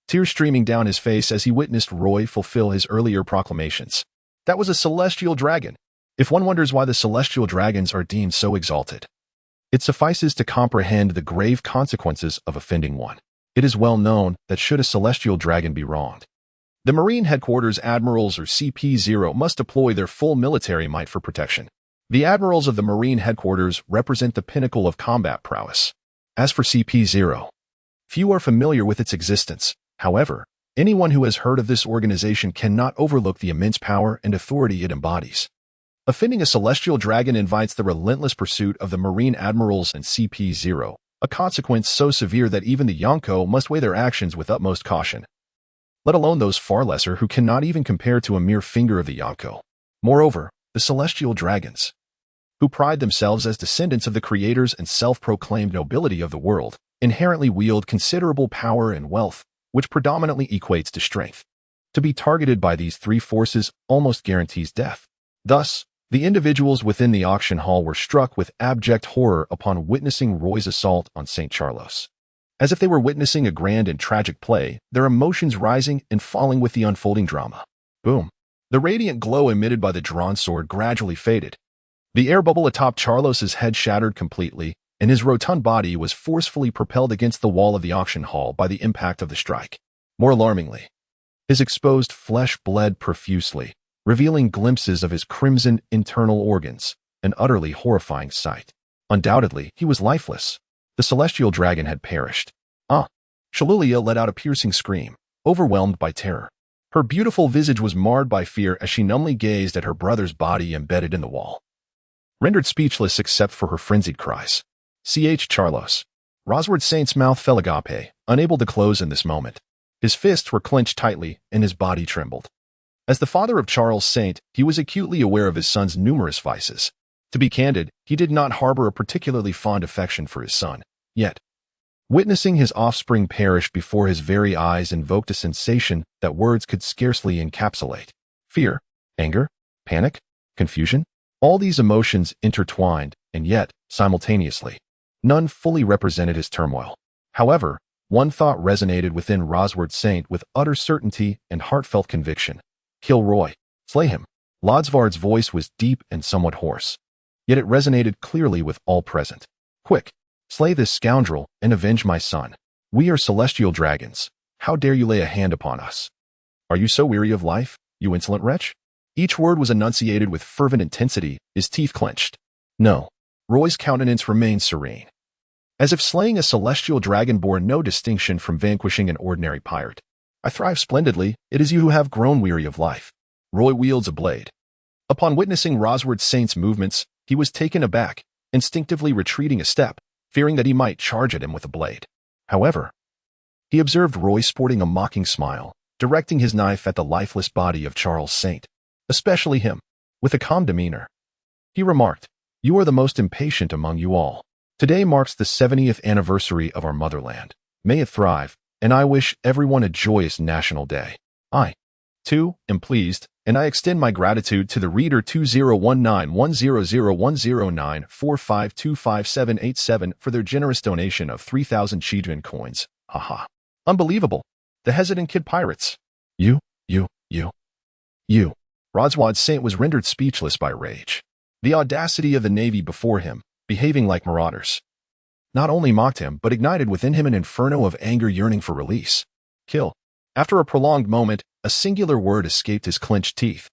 tears streaming down his face as he witnessed Roy fulfill his earlier proclamations. That was a celestial dragon. If one wonders why the celestial dragons are deemed so exalted, it suffices to comprehend the grave consequences of offending one. It is well known that should a celestial dragon be wronged, the Marine Headquarters Admirals or CP0 must deploy their full military might for protection. The Admirals of the Marine Headquarters represent the pinnacle of combat prowess. As for CP0, few are familiar with its existence. However, anyone who has heard of this organization cannot overlook the immense power and authority it embodies. Offending a celestial dragon invites the relentless pursuit of the Marine Admirals and CP0, a consequence so severe that even the Yonko must weigh their actions with utmost caution, let alone those far lesser who cannot even compare to a mere finger of the Yonko. Moreover, the celestial dragons, who pride themselves as descendants of the creators and self-proclaimed nobility of the world, inherently wield considerable power and wealth, which predominantly equates to strength. To be targeted by these three forces almost guarantees death. Thus, the individuals within the auction hall were struck with abject horror upon witnessing Roy's assault on St. Charlos. As if they were witnessing a grand and tragic play, their emotions rising and falling with the unfolding drama. Boom. The radiant glow emitted by the drawn sword gradually faded. The air bubble atop Charlos's head shattered completely, and his rotund body was forcefully propelled against the wall of the auction hall by the impact of the strike. More alarmingly, his exposed flesh bled profusely, revealing glimpses of his crimson internal organs, an utterly horrifying sight. Undoubtedly, he was lifeless. The celestial dragon had perished. Shalulia let out a piercing scream, overwhelmed by terror. Her beautiful visage was marred by fear as she numbly gazed at her brother's body embedded in the wall, rendered speechless except for her frenzied cries. Charlos. Rosward Saint's mouth fell agape, unable to close in this moment. His fists were clenched tightly, and his body trembled. As the father of Charles Saint, he was acutely aware of his son's numerous vices. To be candid, he did not harbor a particularly fond affection for his son. Yet, witnessing his offspring perish before his very eyes invoked a sensation that words could scarcely encapsulate. Fear, anger, panic, confusion, all these emotions intertwined, and yet, simultaneously, none fully represented his turmoil. However, one thought resonated within Rosward Saint with utter certainty and heartfelt conviction. Kill Roy. Slay him. Lodsvard's voice was deep and somewhat hoarse, yet it resonated clearly with all present. Quick. Slay this scoundrel and avenge my son. We are celestial dragons. How dare you lay a hand upon us? Are you so weary of life, you insolent wretch? Each word was enunciated with fervent intensity, his teeth clenched. No. Roy's countenance remained serene, as if slaying a celestial dragon bore no distinction from vanquishing an ordinary pirate. I thrive splendidly. It is you who have grown weary of life. Roy wields a blade. Upon witnessing Rosward Saint's movements, he was taken aback, instinctively retreating a step, fearing that he might charge at him with a blade. However, he observed Roy sporting a mocking smile, directing his knife at the lifeless body of Charles Saint, especially him. With a calm demeanor, he remarked, "You are the most impatient among you all. Today marks the 70th anniversary of our motherland. May it thrive, and I wish everyone a joyous National Day. 2. Am pleased, and I extend my gratitude to the reader 201910010945257787 for their generous donation of 3,000 Chidrin coins. Haha. Unbelievable. The hesitant kid pirates. You. Roswad Saint was rendered speechless by rage. The audacity of the Navy before him, behaving like marauders, not only mocked him but ignited within him an inferno of anger yearning for release. Kill. After a prolonged moment, a singular word escaped his clenched teeth.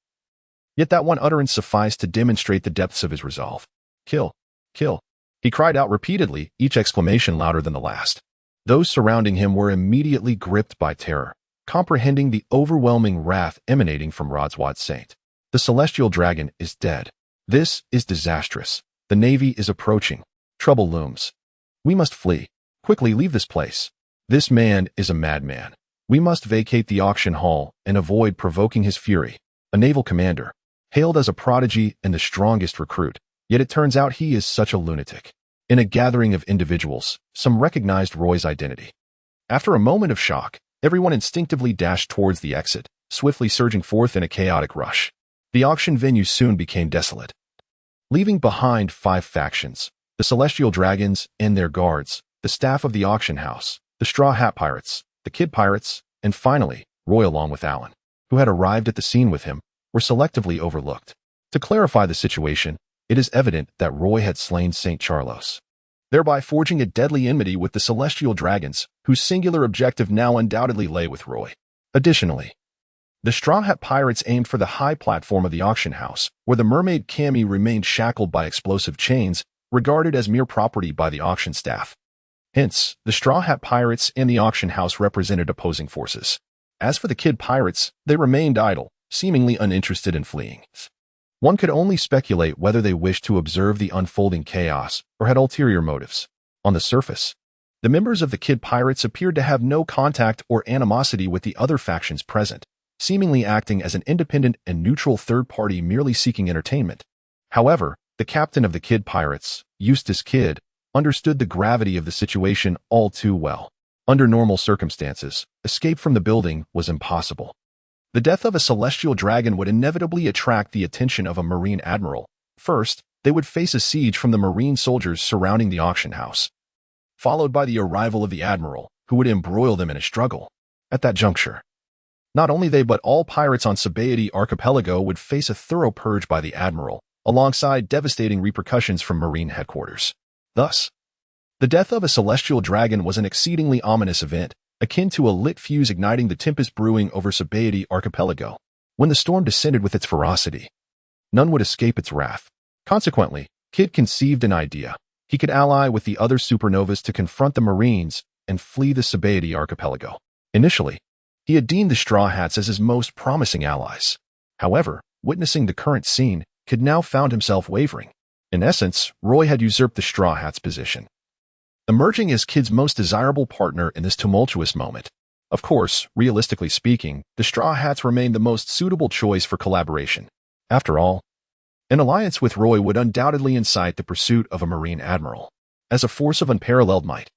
Yet that one utterance sufficed to demonstrate the depths of his resolve. Kill. Kill. He cried out repeatedly, each exclamation louder than the last. Those surrounding him were immediately gripped by terror, comprehending the overwhelming wrath emanating from Roswad Saint. The celestial dragon is dead. This is disastrous. The Navy is approaching. Trouble looms. We must flee. Quickly leave this place. This man is a madman. We must vacate the auction hall and avoid provoking his fury. A naval commander, hailed as a prodigy and the strongest recruit, yet it turns out he is such a lunatic. In a gathering of individuals, some recognized Roy's identity. After a moment of shock, everyone instinctively dashed towards the exit, swiftly surging forth in a chaotic rush. The auction venue soon became desolate, leaving behind 5 factions: the Celestial Dragons and their guards, the staff of the auction house, the Straw Hat Pirates, the Kid Pirates, and finally, Roy along with Alan, who had arrived at the scene with him, were selectively overlooked. To clarify the situation, it is evident that Roy had slain St. Charlos, thereby forging a deadly enmity with the Celestial Dragons, whose singular objective now undoubtedly lay with Roy. Additionally, the Straw Hat Pirates aimed for the high platform of the auction house, where the mermaid Cammy remained shackled by explosive chains, regarded as mere property by the auction staff. Hence, the Straw Hat Pirates and the auction house represented opposing forces. As for the Kid Pirates, they remained idle, seemingly uninterested in fleeing. One could only speculate whether they wished to observe the unfolding chaos or had ulterior motives. On the surface, the members of the Kid Pirates appeared to have no contact or animosity with the other factions present, seemingly acting as an independent and neutral third party merely seeking entertainment. However, the captain of the Kid Pirates, Eustace Kidd, understood the gravity of the situation all too well. Under normal circumstances, escape from the building was impossible. The death of a celestial dragon would inevitably attract the attention of a Marine admiral. First, they would face a siege from the Marine soldiers surrounding the auction house, followed by the arrival of the admiral, who would embroil them in a struggle. At that juncture, not only they but all pirates on Sabaody Archipelago would face a thorough purge by the admiral, alongside devastating repercussions from Marine headquarters. Thus, the death of a celestial dragon was an exceedingly ominous event, akin to a lit fuse igniting the tempest brewing over Sabaody Archipelago. When the storm descended with its ferocity, none would escape its wrath. Consequently, Kidd conceived an idea. He could ally with the other supernovas to confront the Marines and flee the Sabaody Archipelago. Initially, he had deemed the Straw Hats as his most promising allies. However, witnessing the current scene, Kidd now found himself wavering. In essence, Roy had usurped the Straw Hats' position, emerging as Kidd's most desirable partner in this tumultuous moment. Of course, realistically speaking, the Straw Hats remained the most suitable choice for collaboration. After all, an alliance with Roy would undoubtedly incite the pursuit of a Marine admiral. As a force of unparalleled might,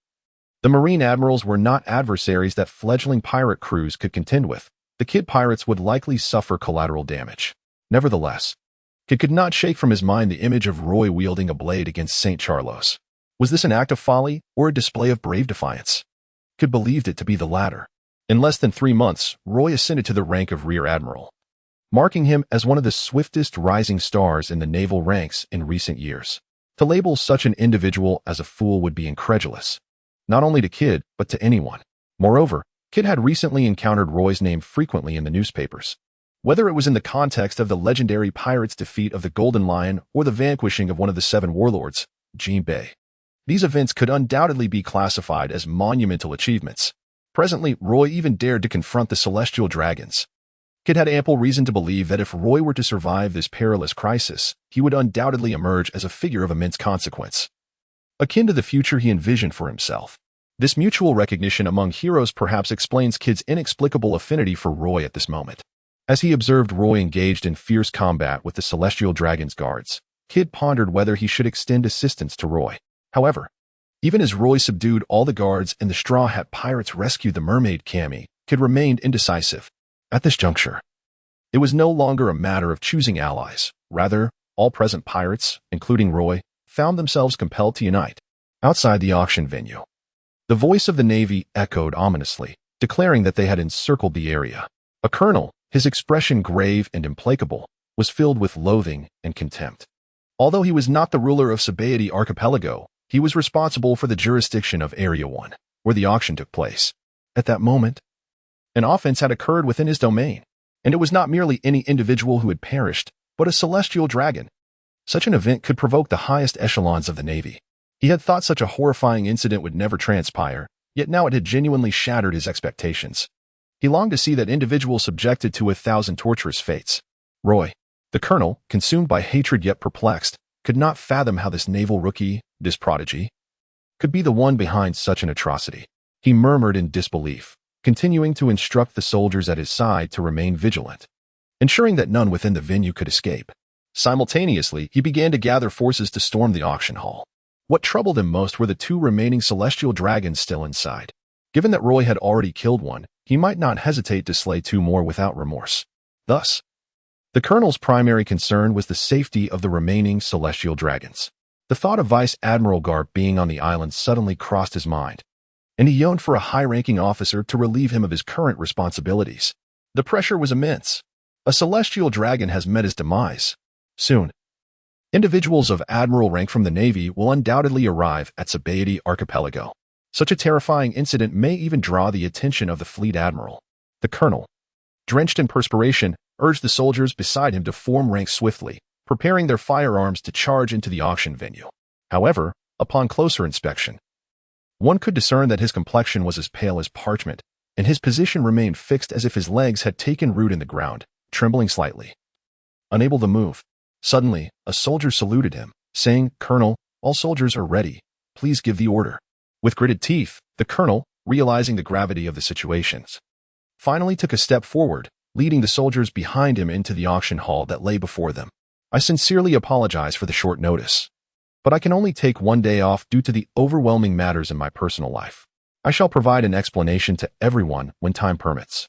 the Marine admirals were not adversaries that fledgling pirate crews could contend with. The Kid Pirates would likely suffer collateral damage. Nevertheless, Kidd could not shake from his mind the image of Roy wielding a blade against St. Charlos. Was this an act of folly or a display of brave defiance? Kidd believed it to be the latter. In less than 3 months, Roy ascended to the rank of Rear Admiral, marking him as one of the swiftest rising stars in the naval ranks in recent years. To label such an individual as a fool would be incredulous, not only to Kidd, but to anyone. Moreover, Kidd had recently encountered Roy's name frequently in the newspapers. Whether it was in the context of the legendary pirates' defeat of the Golden Lion or the vanquishing of one of the 7 warlords, Jean Bay, these events could undoubtedly be classified as monumental achievements. Presently, Roy even dared to confront the Celestial Dragons. Kidd had ample reason to believe that if Roy were to survive this perilous crisis, he would undoubtedly emerge as a figure of immense consequence, akin to the future he envisioned for himself. This mutual recognition among heroes perhaps explains Kidd's inexplicable affinity for Roy at this moment. As he observed Roy engaged in fierce combat with the Celestial Dragon's guards, Kidd pondered whether he should extend assistance to Roy. However, even as Roy subdued all the guards and the Straw Hat Pirates rescued the mermaid Cammy, Kidd remained indecisive. At this juncture, It was no longer a matter of choosing allies. Rather, all present pirates, including Roy, found themselves compelled to unite. Outside the auction venue, the voice of the Navy echoed ominously, declaring that they had encircled the area. A colonel, his expression grave and implacable, was filled with loathing and contempt. Although he was not the ruler of Sabaody Archipelago, he was responsible for the jurisdiction of Area 1, where the auction took place. At that moment, an offense had occurred within his domain, and it was not merely any individual who had perished, but a celestial dragon. Such an event could provoke the highest echelons of the Navy. He had thought such a horrifying incident would never transpire, yet now it had genuinely shattered his expectations. He longed to see that individual subjected to 1,000 torturous fates. Roy, the colonel, consumed by hatred yet perplexed, could not fathom how this naval rookie, this prodigy, could be the one behind such an atrocity. He murmured in disbelief, continuing to instruct the soldiers at his side to remain vigilant, ensuring that none within the venue could escape. Simultaneously, he began to gather forces to storm the auction hall. What troubled him most were the 2 remaining celestial dragons still inside. Given that Roy had already killed one, he might not hesitate to slay 2 more without remorse. Thus, the colonel's primary concern was the safety of the remaining celestial dragons. The thought of Vice Admiral Garp being on the island suddenly crossed his mind, and he yearned for a high-ranking officer to relieve him of his current responsibilities. The pressure was immense. A celestial dragon has met his demise. Soon, individuals of admiral rank from the Navy will undoubtedly arrive at Sabaody Archipelago. Such a terrifying incident may even draw the attention of the fleet admiral. The colonel, drenched in perspiration, urged the soldiers beside him to form ranks swiftly, preparing their firearms to charge into the auction venue. However, upon closer inspection, one could discern that his complexion was as pale as parchment, and his position remained fixed as if his legs had taken root in the ground, trembling slightly. Unable to move, suddenly, a soldier saluted him, saying, "Colonel, all soldiers are ready. Please give the order." With gritted teeth, the colonel, realizing the gravity of the situations, finally took a step forward, leading the soldiers behind him into the auction hall that lay before them. "I sincerely apologize for the short notice, but I can only take 1 day off due to the overwhelming matters in my personal life. I shall provide an explanation to everyone when time permits.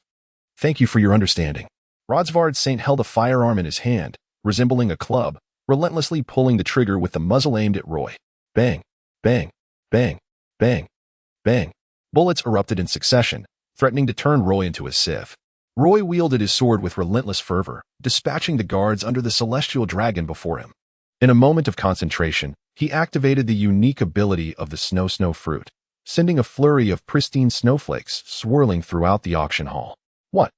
Thank you for your understanding." Rodsvard Saint held a firearm in his hand, resembling a club, relentlessly pulling the trigger with the muzzle aimed at Roy. Bang, bang, bang, bang, bang. Bullets erupted in succession, threatening to turn Roy into a sieve. Roy wielded his sword with relentless fervor, dispatching the guards under the celestial dragon before him. In a moment of concentration, he activated the unique ability of the snow fruit, sending a flurry of pristine snowflakes swirling throughout the auction hall. What?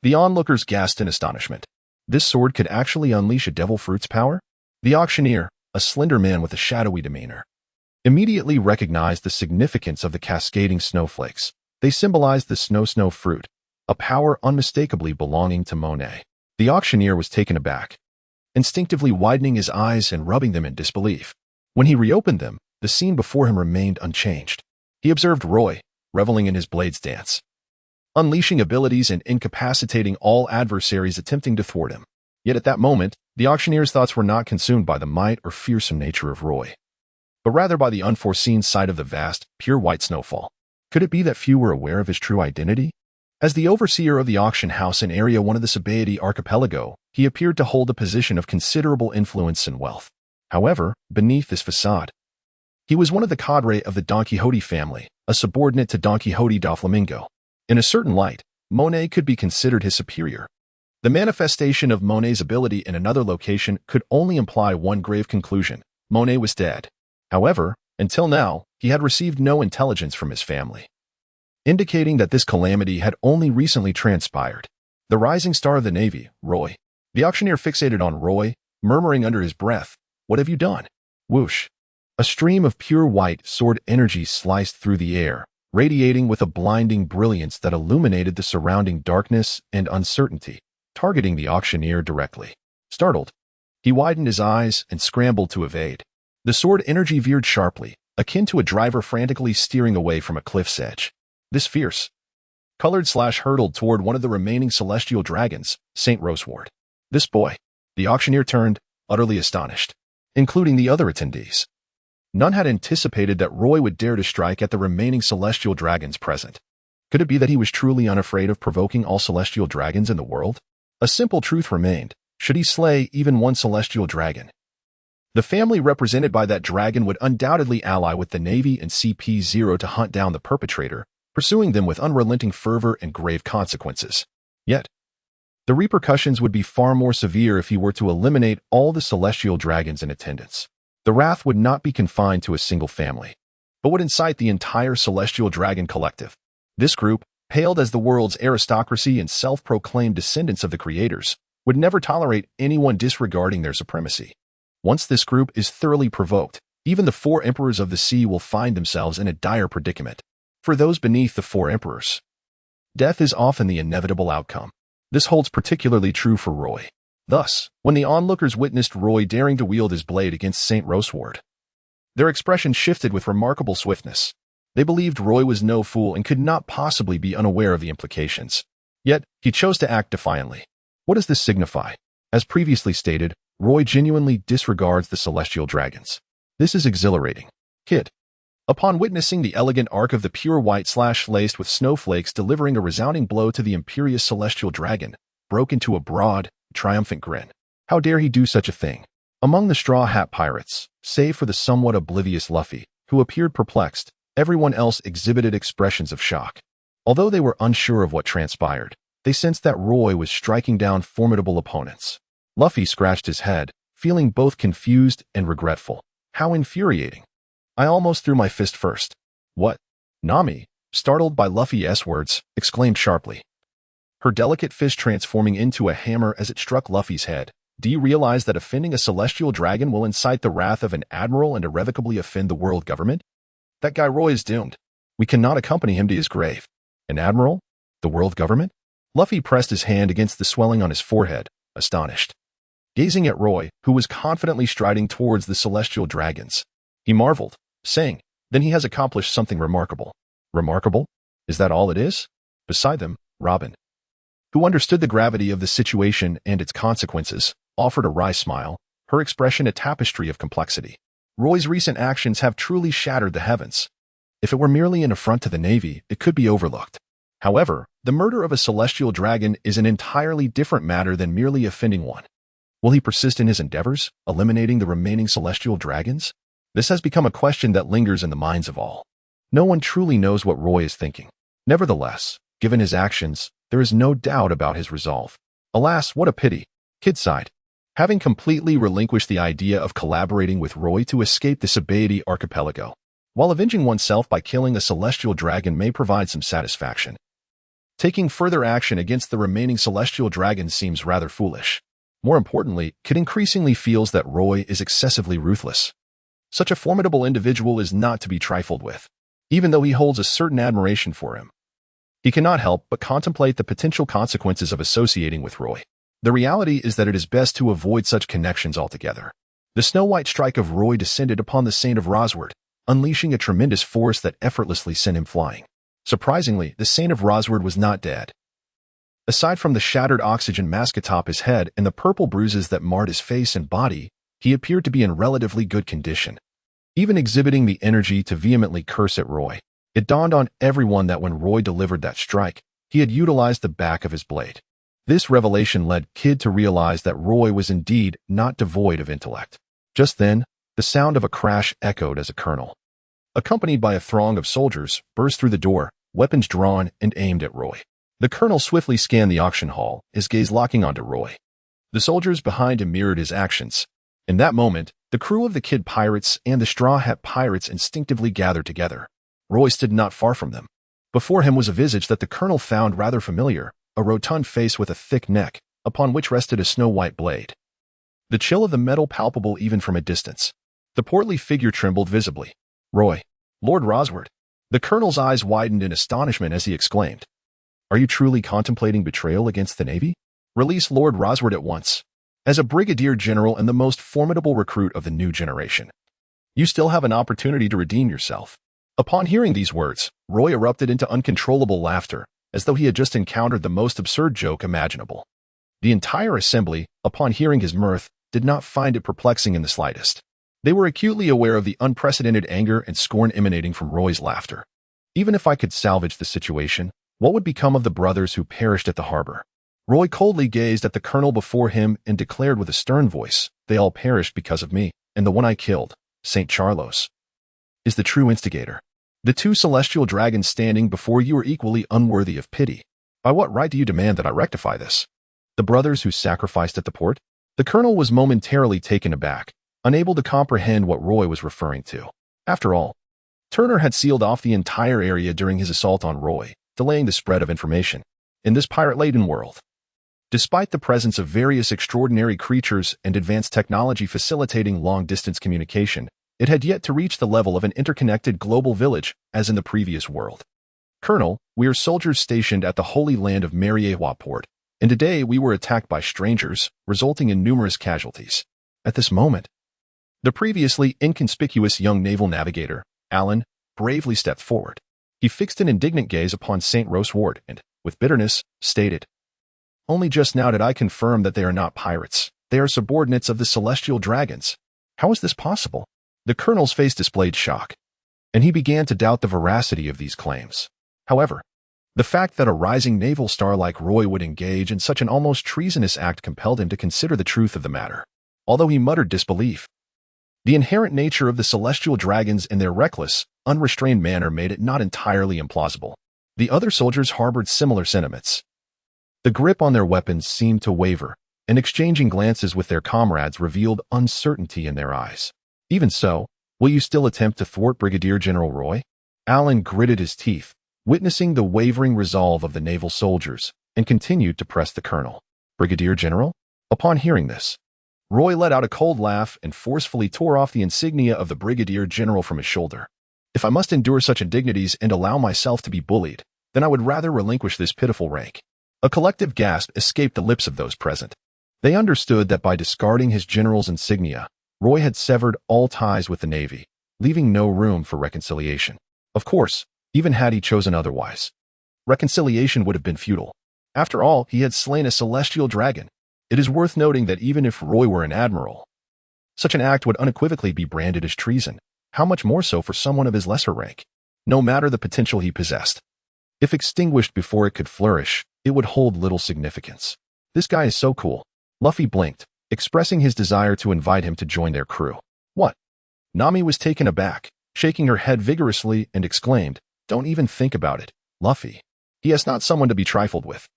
The onlookers gasped in astonishment. This sword could actually unleash a devil fruit's power? The auctioneer, a slender man with a shadowy demeanor, immediately recognized the significance of the cascading snowflakes. They symbolized the snow fruit, a power unmistakably belonging to Monet. The auctioneer was taken aback, instinctively widening his eyes and rubbing them in disbelief. When he reopened them, the scene before him remained unchanged. He observed Roy, reveling in his blades dance, unleashing abilities and incapacitating all adversaries attempting to thwart him. Yet at that moment, the auctioneer's thoughts were not consumed by the might or fearsome nature of Roy, but rather by the unforeseen sight of the vast, pure white snowfall. Could it be that few were aware of his true identity? As the overseer of the auction house in Area 1 of the Sabaody Archipelago, he appeared to hold a position of considerable influence and wealth. However, beneath this facade, he was one of the cadre of the Don Quixote family, a subordinate to Don Quixote da Flamingo. In a certain light, Monet could be considered his superior. The manifestation of Monet's ability in another location could only imply one grave conclusion: Monet was dead. However, until now, he had received no intelligence from his family, indicating that this calamity had only recently transpired. The rising star of the Navy, Roy. The auctioneer fixated on Roy, murmuring under his breath, "What have you done?" Whoosh. A stream of pure white sword energy sliced through the air, radiating with a blinding brilliance that illuminated the surrounding darkness and uncertainty, targeting the auctioneer directly. Startled, he widened his eyes and scrambled to evade. The sword energy veered sharply, akin to a driver frantically steering away from a cliff's edge. This fierce, colored slash hurtled toward one of the remaining celestial dragons, Saint Roseward. This boy. The auctioneer turned, utterly astonished, including the other attendees. None had anticipated that Roy would dare to strike at the remaining celestial dragons present. Could it be that he was truly unafraid of provoking all celestial dragons in the world? A simple truth remained: should he slay even one celestial dragon, the family represented by that dragon would undoubtedly ally with the Navy and CP0 to hunt down the perpetrator, pursuing them with unrelenting fervor and grave consequences. Yet, the repercussions would be far more severe if he were to eliminate all the celestial dragons in attendance. The wrath would not be confined to a single family, but would incite the entire celestial dragon collective. This group, hailed as the world's aristocracy and self-proclaimed descendants of the creators, would never tolerate anyone disregarding their supremacy. Once this group is thoroughly provoked, even the four emperors of the sea will find themselves in a dire predicament. For those beneath the four emperors, death is often the inevitable outcome. This holds particularly true for Roy. Thus, when the onlookers witnessed Roy daring to wield his blade against Saint Rosward, their expression shifted with remarkable swiftness. They believed Roy was no fool and could not possibly be unaware of the implications. Yet, he chose to act defiantly. What does this signify? As previously stated, Roy genuinely disregards the celestial dragons. This is exhilarating. Kid. Upon witnessing the elegant arc of the pure white laced with snowflakes delivering a resounding blow to the imperious celestial dragon, broke into a broad, triumphant grin. How dare he do such a thing? Among the Straw Hat Pirates, save for the somewhat oblivious Luffy, who appeared perplexed, everyone else exhibited expressions of shock. Although they were unsure of what transpired, they sensed that Roy was striking down formidable opponents. Luffy scratched his head, feeling both confused and regretful. How infuriating. I almost threw my fist first. What? Nami, startled by Luffy's words, exclaimed sharply, her delicate fist transforming into a hammer as it struck Luffy's head. Do you realize that offending a celestial dragon will incite the wrath of an admiral and irrevocably offend the world government? That guy Roy is doomed. We cannot accompany him to his grave. An admiral? The world government? Luffy pressed his hand against the swelling on his forehead, astonished. Gazing at Roy, who was confidently striding towards the celestial dragons, he marveled, saying, then he has accomplished something remarkable. Remarkable? Is that all it is? Beside them, Robin, who understood the gravity of the situation and its consequences, offered a wry smile, her expression a tapestry of complexity. Roy's recent actions have truly shattered the heavens. If it were merely an affront to the Navy, it could be overlooked. However, the murder of a celestial dragon is an entirely different matter than merely offending one. Will he persist in his endeavors, eliminating the remaining celestial dragons? This has become a question that lingers in the minds of all. No one truly knows what Roy is thinking. Nevertheless, given his actions, there is no doubt about his resolve. Alas, what a pity. Kid sighed. Having completely relinquished the idea of collaborating with Roy to escape the Sabaody archipelago, while avenging oneself by killing a celestial dragon may provide some satisfaction, taking further action against the remaining celestial dragons seems rather foolish. More importantly, Kid increasingly feels that Roy is excessively ruthless. Such a formidable individual is not to be trifled with. Even though he holds a certain admiration for him, he cannot help but contemplate the potential consequences of associating with Roy. The reality is that it is best to avoid such connections altogether. The snow-white strike of Roy descended upon the Saint of Rosward, unleashing a tremendous force that effortlessly sent him flying. Surprisingly, the Saint of Rosward was not dead. Aside from the shattered oxygen mask atop his head and the purple bruises that marred his face and body, he appeared to be in relatively good condition, even exhibiting the energy to vehemently curse at Roy. It dawned on everyone that when Roy delivered that strike, he had utilized the back of his blade. This revelation led Kid to realize that Roy was indeed not devoid of intellect. Just then, the sound of a crash echoed as a colonel, accompanied by a throng of soldiers, burst through the door, weapons drawn and aimed at Roy. The colonel swiftly scanned the auction hall, his gaze locking onto Roy. The soldiers behind him mirrored his actions. In that moment, the crew of the Kid Pirates and the Straw Hat Pirates instinctively gathered together. Roy stood not far from them. Before him was a visage that the colonel found rather familiar, a rotund face with a thick neck, upon which rested a snow-white blade. The chill of the metal palpable even from a distance. The portly figure trembled visibly. Roy. Lord Rosward. The colonel's eyes widened in astonishment as he exclaimed, "Are you truly contemplating betrayal against the Navy? Release Lord Rosward at once. As a brigadier general and the most formidable recruit of the new generation, you still have an opportunity to redeem yourself." Upon hearing these words, Roy erupted into uncontrollable laughter, as though he had just encountered the most absurd joke imaginable. The entire assembly, upon hearing his mirth, did not find it perplexing in the slightest. They were acutely aware of the unprecedented anger and scorn emanating from Roy's laughter. Even if I could salvage the situation, what would become of the brothers who perished at the harbor? Roy coldly gazed at the colonel before him and declared with a stern voice, "They all perished because of me, and the one I killed, St. Charlos, is the true instigator. The two celestial dragons standing before you are equally unworthy of pity. By what right do you demand that I rectify this? The brothers who sacrificed at the port?" The colonel was momentarily taken aback, unable to comprehend what Roy was referring to. After all, Turner had sealed off the entire area during his assault on Roy, delaying the spread of information. In this pirate-laden world, despite the presence of various extraordinary creatures and advanced technology facilitating long-distance communication, it had yet to reach the level of an interconnected global village as in the previous world. "Colonel, we are soldiers stationed at the Holy Land of Mariewa Port, and today we were attacked by strangers, resulting in numerous casualties." At this moment, the previously inconspicuous young naval navigator, Alan, bravely stepped forward. He fixed an indignant gaze upon St. Rosward and, with bitterness, stated, "Only just now did I confirm that they are not pirates. They are subordinates of the celestial dragons. How is this possible?" The colonel's face displayed shock, and he began to doubt the veracity of these claims. However, the fact that a rising naval star like Roy would engage in such an almost treasonous act compelled him to consider the truth of the matter. Although he muttered disbelief, the inherent nature of the celestial dragons and their reckless, unrestrained manner made it not entirely implausible. The other soldiers harbored similar sentiments. The grip on their weapons seemed to waver, and exchanging glances with their comrades revealed uncertainty in their eyes. "Even so, will you still attempt to thwart Brigadier General Roy?" Alan gritted his teeth, witnessing the wavering resolve of the naval soldiers, and continued to press the colonel. "Brigadier General?" Upon hearing this, Roy let out a cold laugh and forcefully tore off the insignia of the Brigadier General from his shoulder. "If I must endure such indignities and allow myself to be bullied, then I would rather relinquish this pitiful rank." A collective gasp escaped the lips of those present. They understood that by discarding his general's insignia, Roy had severed all ties with the Navy, leaving no room for reconciliation. Of course, even had he chosen otherwise, reconciliation would have been futile. After all, he had slain a celestial dragon. It is worth noting that even if Roy were an admiral, such an act would unequivocally be branded as treason. How much more so for someone of his lesser rank? No matter the potential he possessed, if extinguished before it could flourish, it would hold little significance. "This guy is so cool." Luffy blinked, expressing his desire to invite him to join their crew. "What?" Nami was taken aback, shaking her head vigorously, and exclaimed, "Don't even think about it, Luffy. He is not someone to be trifled with.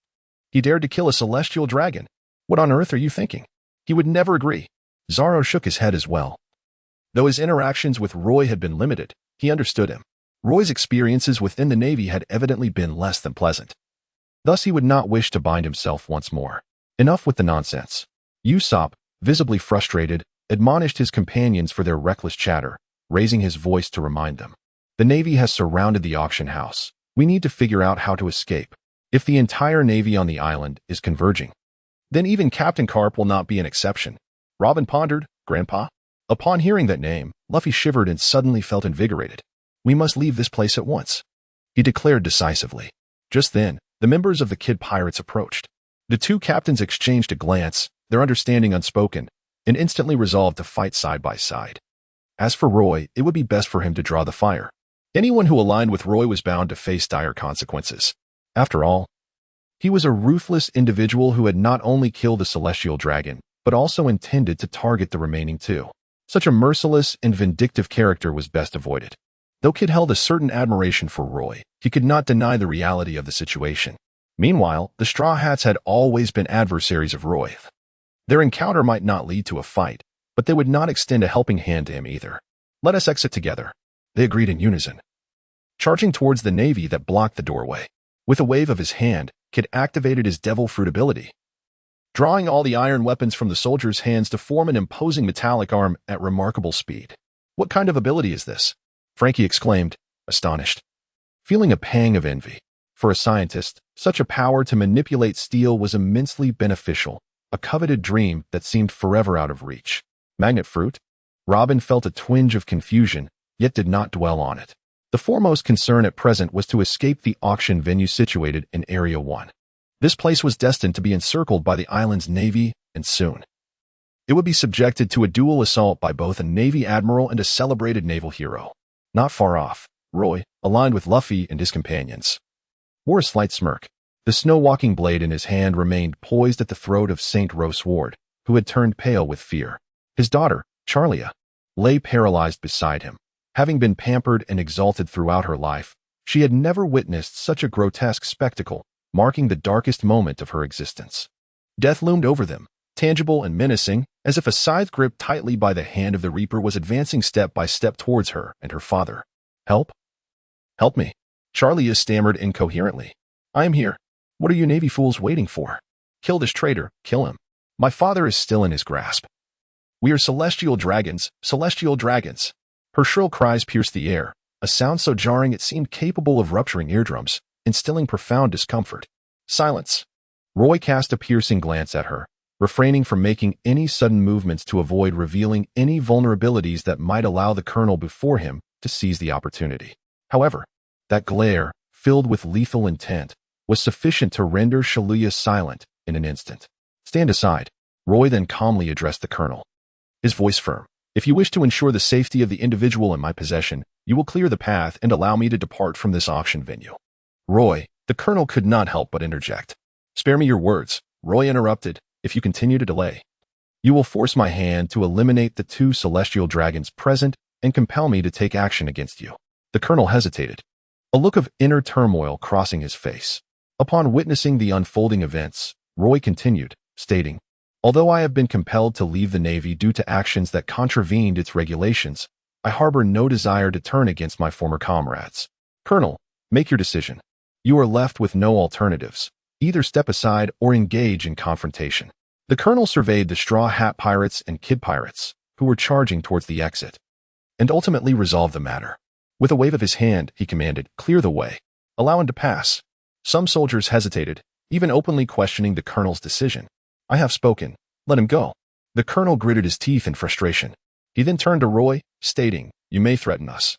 He dared to kill a celestial dragon. What on earth are you thinking? He would never agree." Zoro shook his head as well. Though his interactions with Roy had been limited, he understood him. Roy's experiences within the Navy had evidently been less than pleasant. Thus he would not wish to bind himself once more. Enough with the nonsense. Usopp, visibly frustrated, admonished his companions for their reckless chatter, raising his voice to remind them. "The Navy has surrounded the auction house. We need to figure out how to escape. If the entire Navy on the island is converging, then even Captain Carp will not be an exception." Robin pondered, "Grandpa?" Upon hearing that name, Luffy shivered and suddenly felt invigorated. "We must leave this place at once," he declared decisively. Just then, the members of the Kid Pirates approached. The two captains exchanged a glance, their understanding unspoken, and instantly resolved to fight side by side. As for Roy, it would be best for him to draw the fire. Anyone who aligned with Roy was bound to face dire consequences. After all, he was a ruthless individual who had not only killed the celestial dragon, but also intended to target the remaining two. Such a merciless and vindictive character was best avoided. Though Kid held a certain admiration for Roy, he could not deny the reality of the situation. Meanwhile, the Straw Hats had always been adversaries of Roy. Their encounter might not lead to a fight, but they would not extend a helping hand to him either. "Let us exit together," they agreed in unison, charging towards the Navy that blocked the doorway. With a wave of his hand, Kid activated his Devil Fruit ability, drawing all the iron weapons from the soldiers' hands to form an imposing metallic arm at remarkable speed. "What kind of ability is this?" Frankie exclaimed, astonished, feeling a pang of envy. For a scientist, such a power to manipulate steel was immensely beneficial, a coveted dream that seemed forever out of reach. Magnet fruit? Robin felt a twinge of confusion, yet did not dwell on it. The foremost concern at present was to escape the auction venue situated in Area 1. This place was destined to be encircled by the island's navy, and soon it would be subjected to a dual assault by both a Navy admiral and a celebrated naval hero. Not far off, Roy, aligned with Luffy and his companions, wore a slight smirk. The snow-walking blade in his hand remained poised at the throat of Saint Rosward, who had turned pale with fear. His daughter, Charlia, lay paralyzed beside him. Having been pampered and exalted throughout her life, she had never witnessed such a grotesque spectacle, marking the darkest moment of her existence. Death loomed over them, tangible and menacing, as if a scythe gripped tightly by the hand of the Reaper was advancing step by step towards her and her father. "Help? Help me," Charlia stammered incoherently. "I am here. What are you Navy fools waiting for? Kill this traitor, kill him. My father is still in his grasp. We are celestial dragons, celestial dragons." Her shrill cries pierced the air, a sound so jarring it seemed capable of rupturing eardrums, instilling profound discomfort. "Silence." Roy cast a piercing glance at her, refraining from making any sudden movements to avoid revealing any vulnerabilities that might allow the colonel before him to seize the opportunity. However, that glare, filled with lethal intent, was sufficient to render Charlia silent in an instant. "Stand aside," Roy then calmly addressed the colonel, his voice firm. "If you wish to ensure the safety of the individual in my possession, you will clear the path and allow me to depart from this auction venue." "Roy," the colonel could not help but interject. "Spare me your words," Roy interrupted. "If you continue to delay, you will force my hand to eliminate the 2 celestial dragons present and compel me to take action against you." The colonel hesitated, a look of inner turmoil crossing his face. Upon witnessing the unfolding events, Roy continued, stating, "Although I have been compelled to leave the Navy due to actions that contravened its regulations, I harbor no desire to turn against my former comrades. Colonel, make your decision. You are left with no alternatives. Either step aside or engage in confrontation." The colonel surveyed the Straw Hat Pirates and Kid Pirates, who were charging towards the exit, and ultimately resolved the matter. With a wave of his hand, he commanded, "Clear the way. Allow him to pass." Some soldiers hesitated, even openly questioning the colonel's decision. "I have spoken. Let him go." The colonel gritted his teeth in frustration. He then turned to Roy, stating, "You may threaten us,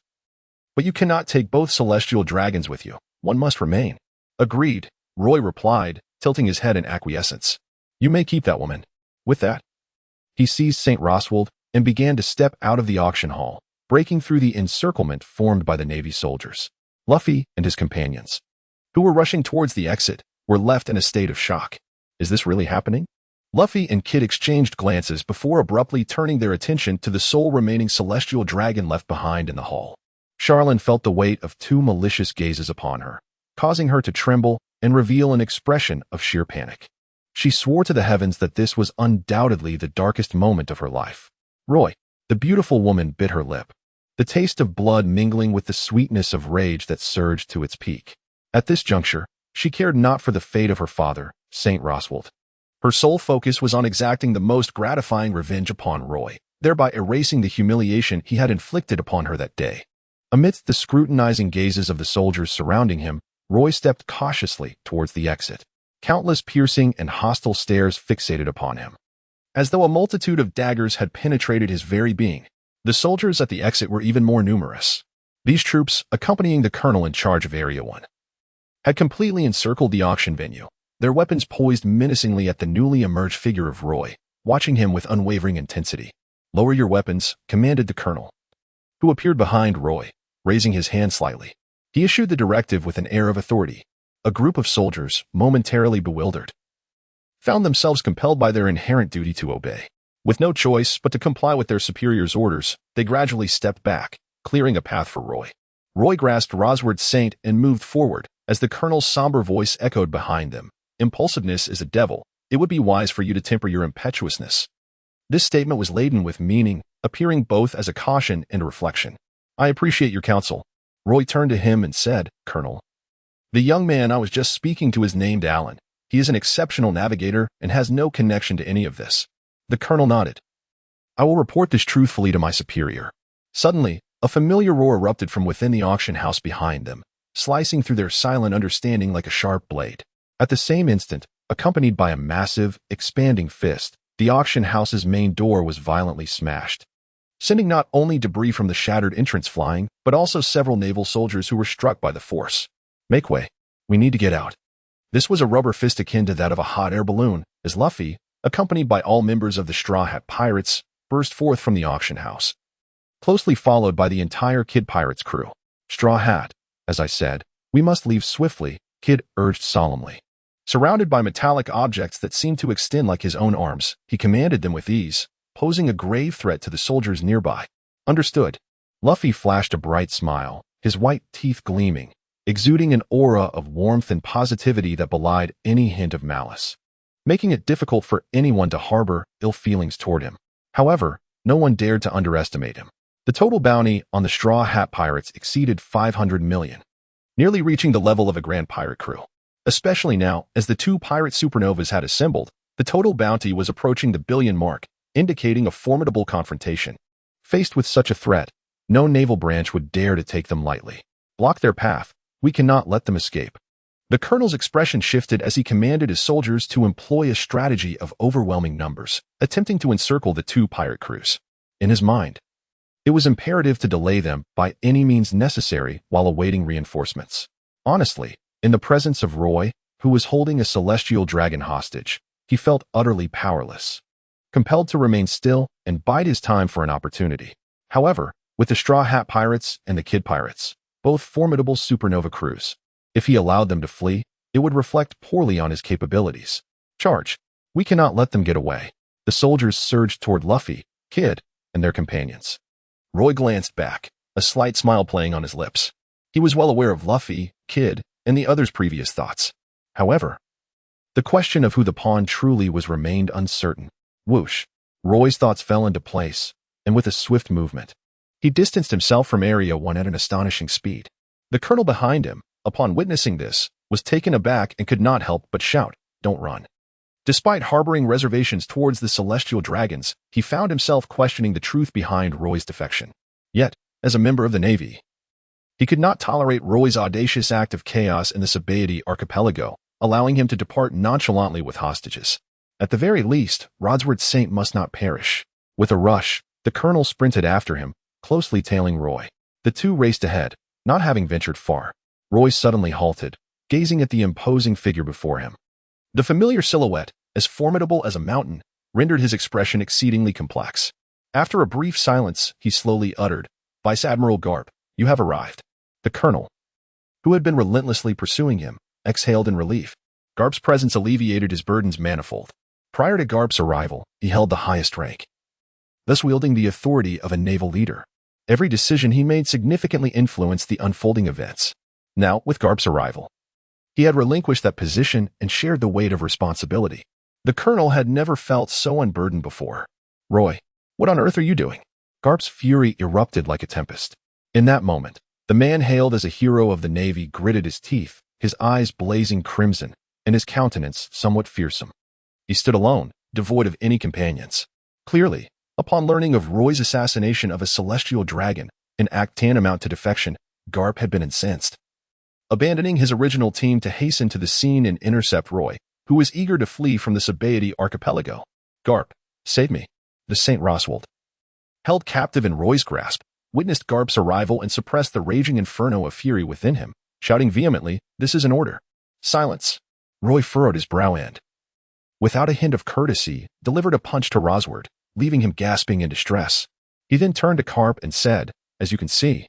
but you cannot take both celestial dragons with you. One must remain." "Agreed," Roy replied, tilting his head in acquiescence. "You may keep that woman." With that, he seized St. Roswald and began to step out of the auction hall, breaking through the encirclement formed by the Navy soldiers. Luffy and his companions, who were rushing towards the exit, were left in a state of shock. Is this really happening? Luffy and Kid exchanged glances before abruptly turning their attention to the sole remaining celestial dragon left behind in the hall. Charlin felt the weight of 2 malicious gazes upon her, causing her to tremble and reveal an expression of sheer panic. She swore to the heavens that this was undoubtedly the darkest moment of her life. Roy, the beautiful woman, bit her lip, the taste of blood mingling with the sweetness of rage that surged to its peak. At this juncture, she cared not for the fate of her father, St. Roswald. Her sole focus was on exacting the most gratifying revenge upon Roy, thereby erasing the humiliation he had inflicted upon her that day. Amidst the scrutinizing gazes of the soldiers surrounding him, Roy stepped cautiously towards the exit. Countless piercing and hostile stares fixated upon him, as though a multitude of daggers had penetrated his very being. The soldiers at the exit were even more numerous. These troops, accompanying the colonel in charge of Area 1, had completely encircled the auction venue, their weapons poised menacingly at the newly emerged figure of Roy, watching him with unwavering intensity. "Lower your weapons," commanded the colonel, who appeared behind Roy, raising his hand slightly. He issued the directive with an air of authority. A group of soldiers, momentarily bewildered, found themselves compelled by their inherent duty to obey. With no choice but to comply with their superiors' orders, they gradually stepped back, clearing a path for Roy. Roy grasped Rosward's Saint and moved forward, as the colonel's somber voice echoed behind them. "Impulsiveness is a devil. It would be wise for you to temper your impetuousness." This statement was laden with meaning, appearing both as a caution and a reflection. "I appreciate your counsel." Roy turned to him and said, "Colonel, the young man I was just speaking to is named Alan. He is an exceptional navigator and has no connection to any of this." The colonel nodded. "I will report this truthfully to my superior." Suddenly, a familiar roar erupted from within the auction house behind them, slicing through their silent understanding like a sharp blade. At the same instant, accompanied by a massive, expanding fist, the auction house's main door was violently smashed, sending not only debris from the shattered entrance flying, but also several naval soldiers who were struck by the force. "Make way. We need to get out." This was a rubber fist akin to that of a hot air balloon, as Luffy, accompanied by all members of the Straw Hat Pirates, burst forth from the auction house, closely followed by the entire Kid Pirates crew. "Straw Hat, as I said, we must leave swiftly," Kid urged solemnly. Surrounded by metallic objects that seemed to extend like his own arms, he commanded them with ease, posing a grave threat to the soldiers nearby. Understood. Luffy flashed a bright smile, his white teeth gleaming, exuding an aura of warmth and positivity that belied any hint of malice, making it difficult for anyone to harbor ill feelings toward him. However, no one dared to underestimate him. The total bounty on the Straw Hat Pirates exceeded 500 million, nearly reaching the level of a grand pirate crew. Especially now, as the two pirate supernovas had assembled, the total bounty was approaching the billion mark, indicating a formidable confrontation. Faced with such a threat, no naval branch would dare to take them lightly. Block their path. We cannot let them escape. The colonel's expression shifted as he commanded his soldiers to employ a strategy of overwhelming numbers, attempting to encircle the two pirate crews. In his mind, it was imperative to delay them by any means necessary while awaiting reinforcements. Honestly, in the presence of Roy, who was holding a celestial dragon hostage, he felt utterly powerless, compelled to remain still and bide his time for an opportunity. However, with the Straw Hat Pirates and the Kid Pirates, both formidable supernova crews, if he allowed them to flee, it would reflect poorly on his capabilities. Charge! We cannot let them get away. The soldiers surged toward Luffy, Kid, and their companions. Roy glanced back, a slight smile playing on his lips. He was well aware of Luffy, Kid, and the others' previous thoughts. However, the question of who the pawn truly was remained uncertain. Whoosh! Roy's thoughts fell into place, and with a swift movement, he distanced himself from Area 1 at an astonishing speed. The colonel behind him, upon witnessing this, was taken aback and could not help but shout, "Don't run." Despite harboring reservations towards the celestial dragons, he found himself questioning the truth behind Roy's defection. Yet, as a member of the Navy, he could not tolerate Roy's audacious act of chaos in the Sabaody archipelago, allowing him to depart nonchalantly with hostages. At the very least, Rodsword Saint must not perish. With a rush, the colonel sprinted after him, closely tailing Roy. The two raced ahead, not having ventured far. Roy suddenly halted, gazing at the imposing figure before him. The familiar silhouette, as formidable as a mountain, rendered his expression exceedingly complex. After a brief silence, he slowly uttered, "Vice Admiral Garp, you have arrived." The colonel, who had been relentlessly pursuing him, exhaled in relief. Garp's presence alleviated his burdens manifold. Prior to Garp's arrival, he held the highest rank, thus wielding the authority of a naval leader. Every decision he made significantly influenced the unfolding events. Now, with Garp's arrival, he had relinquished that position and shared the weight of responsibility. The colonel had never felt so unburdened before. "Roy, what on earth are you doing?" Garp's fury erupted like a tempest. In that moment, the man hailed as a hero of the Navy gritted his teeth, his eyes blazing crimson, and his countenance somewhat fearsome. He stood alone, devoid of any companions. Clearly, upon learning of Roy's assassination of a celestial dragon, an act tantamount to defection, Garp had been incensed. Abandoning his original team to hasten to the scene and intercept Roy, who was eager to flee from the Sabaody archipelago. "Garp, save me." The St. Roswald, held captive in Roy's grasp, witnessed Garp's arrival and suppressed the raging inferno of fury within him, shouting vehemently, "This is an order." "Silence." Roy furrowed his brow and, without a hint of courtesy, delivered a punch to Rosward, leaving him gasping in distress. He then turned to Garp and said, "As you can see,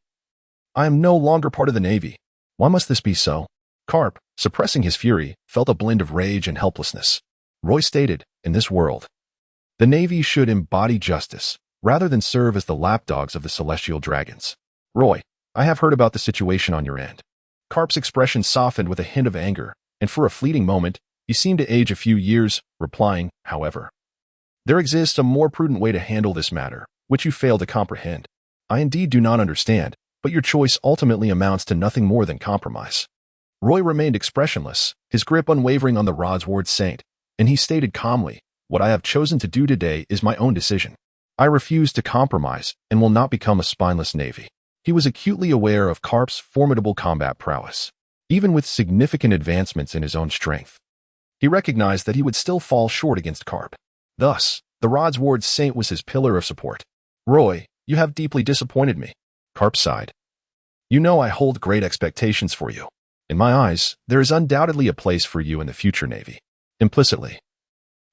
I am no longer part of the Navy. Why must this be so?" Garp, suppressing his fury, felt a blend of rage and helplessness. Roy stated, in this world, the Navy should embody justice, rather than serve as the lapdogs of the celestial dragons. "Roy, I have heard about the situation on your end." Garp's expression softened with a hint of anger, and for a fleeting moment, he seemed to age a few years, replying, "However, there exists a more prudent way to handle this matter, which you fail to comprehend. I indeed do not understand, but your choice ultimately amounts to nothing more than compromise." Roy remained expressionless, his grip unwavering on the Rodsword Saint, and he stated calmly, "What I have chosen to do today is my own decision. I refuse to compromise and will not become a spineless navy." He was acutely aware of Garp's formidable combat prowess. Even with significant advancements in his own strength, he recognized that he would still fall short against Garp. Thus, the Rodsword Saint was his pillar of support. "Roy, you have deeply disappointed me." Garp sighed. "You know I hold great expectations for you. In my eyes, there is undoubtedly a place for you in the future Navy. Implicitly,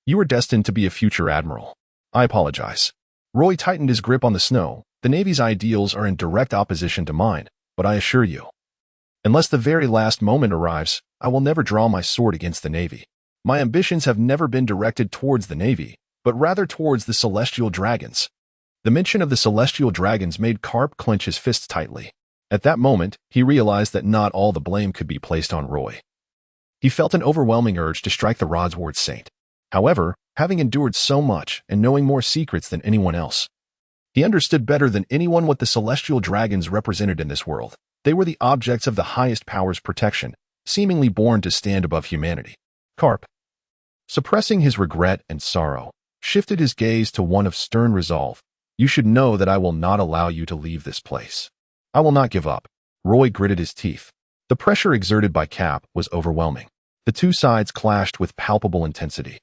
you are destined to be a future admiral. I apologize." Roy tightened his grip on the snow. "The Navy's ideals are in direct opposition to mine, but I assure you, Unless the very last moment arrives, I will never draw my sword against the Navy. My ambitions have never been directed towards the Navy, but rather towards the celestial dragons. The mention of the celestial dragons made Karp clench his fists tightly. At that moment, he realized that not all the blame could be placed on Roy. He felt an overwhelming urge to strike the Rodsword Saint. However, having endured so much and knowing more secrets than anyone else, he understood better than anyone what the celestial dragons represented in this world. They were the objects of the highest power's protection, seemingly born to stand above humanity. Karp, suppressing his regret and sorrow, shifted his gaze to one of stern resolve. You should know that I will not allow you to leave this place. I will not give up. Roy gritted his teeth. The pressure exerted by Cap was overwhelming. The two sides clashed with palpable intensity.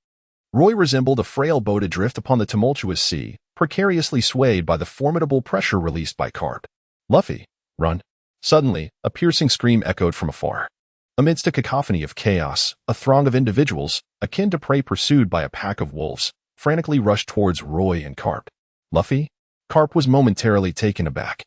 Roy resembled a frail boat adrift upon the tumultuous sea, precariously swayed by the formidable pressure released by Karp. Luffy, run. Suddenly, a piercing scream echoed from afar. Amidst a cacophony of chaos, a throng of individuals, akin to prey pursued by a pack of wolves, frantically rushed towards Roy and Karp. Luffy? Karp was momentarily taken aback.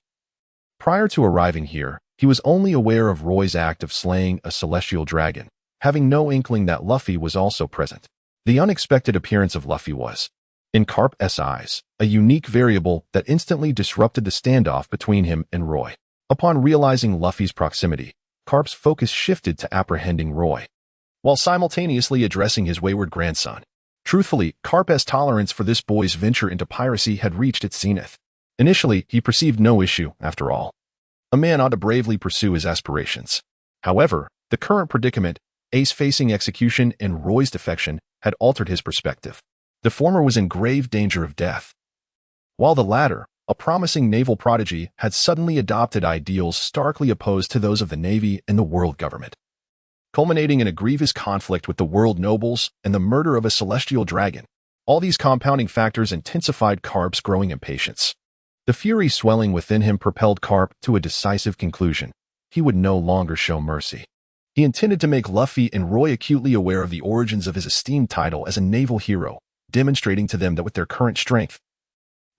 Prior to arriving here, he was only aware of Roy's act of slaying a celestial dragon, having no inkling that Luffy was also present. The unexpected appearance of Luffy was, in Karp's eyes, a unique variable that instantly disrupted the standoff between him and Roy. Upon realizing Luffy's proximity, Karp's focus shifted to apprehending Roy, while simultaneously addressing his wayward grandson. Truthfully, Karp's tolerance for this boy's venture into piracy had reached its zenith. Initially, he perceived no issue, after all. A man ought to bravely pursue his aspirations. However, the current predicament, Ace facing execution and Roy's defection, had altered his perspective. The former was in grave danger of death, while the latter, a promising naval prodigy, had suddenly adopted ideals starkly opposed to those of the Navy and the world government, culminating in a grievous conflict with the world nobles and the murder of a celestial dragon. All these compounding factors intensified Karp's growing impatience. The fury swelling within him propelled Karp to a decisive conclusion. He would no longer show mercy. He intended to make Luffy and Roy acutely aware of the origins of his esteemed title as a naval hero, demonstrating to them that with their current strength,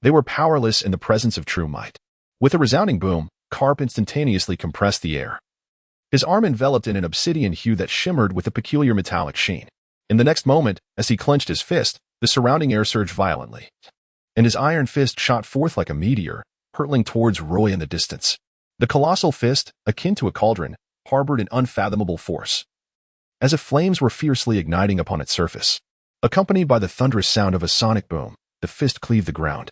they were powerless in the presence of true might. With a resounding boom, Karp instantaneously compressed the air, his arm enveloped in an obsidian hue that shimmered with a peculiar metallic sheen. In the next moment, as he clenched his fist, the surrounding air surged violently, and his iron fist shot forth like a meteor, hurtling towards Roy in the distance. The colossal fist, akin to a cauldron, harbored an unfathomable force, as if flames were fiercely igniting upon its surface. Accompanied by the thunderous sound of a sonic boom, the fist cleaved the ground,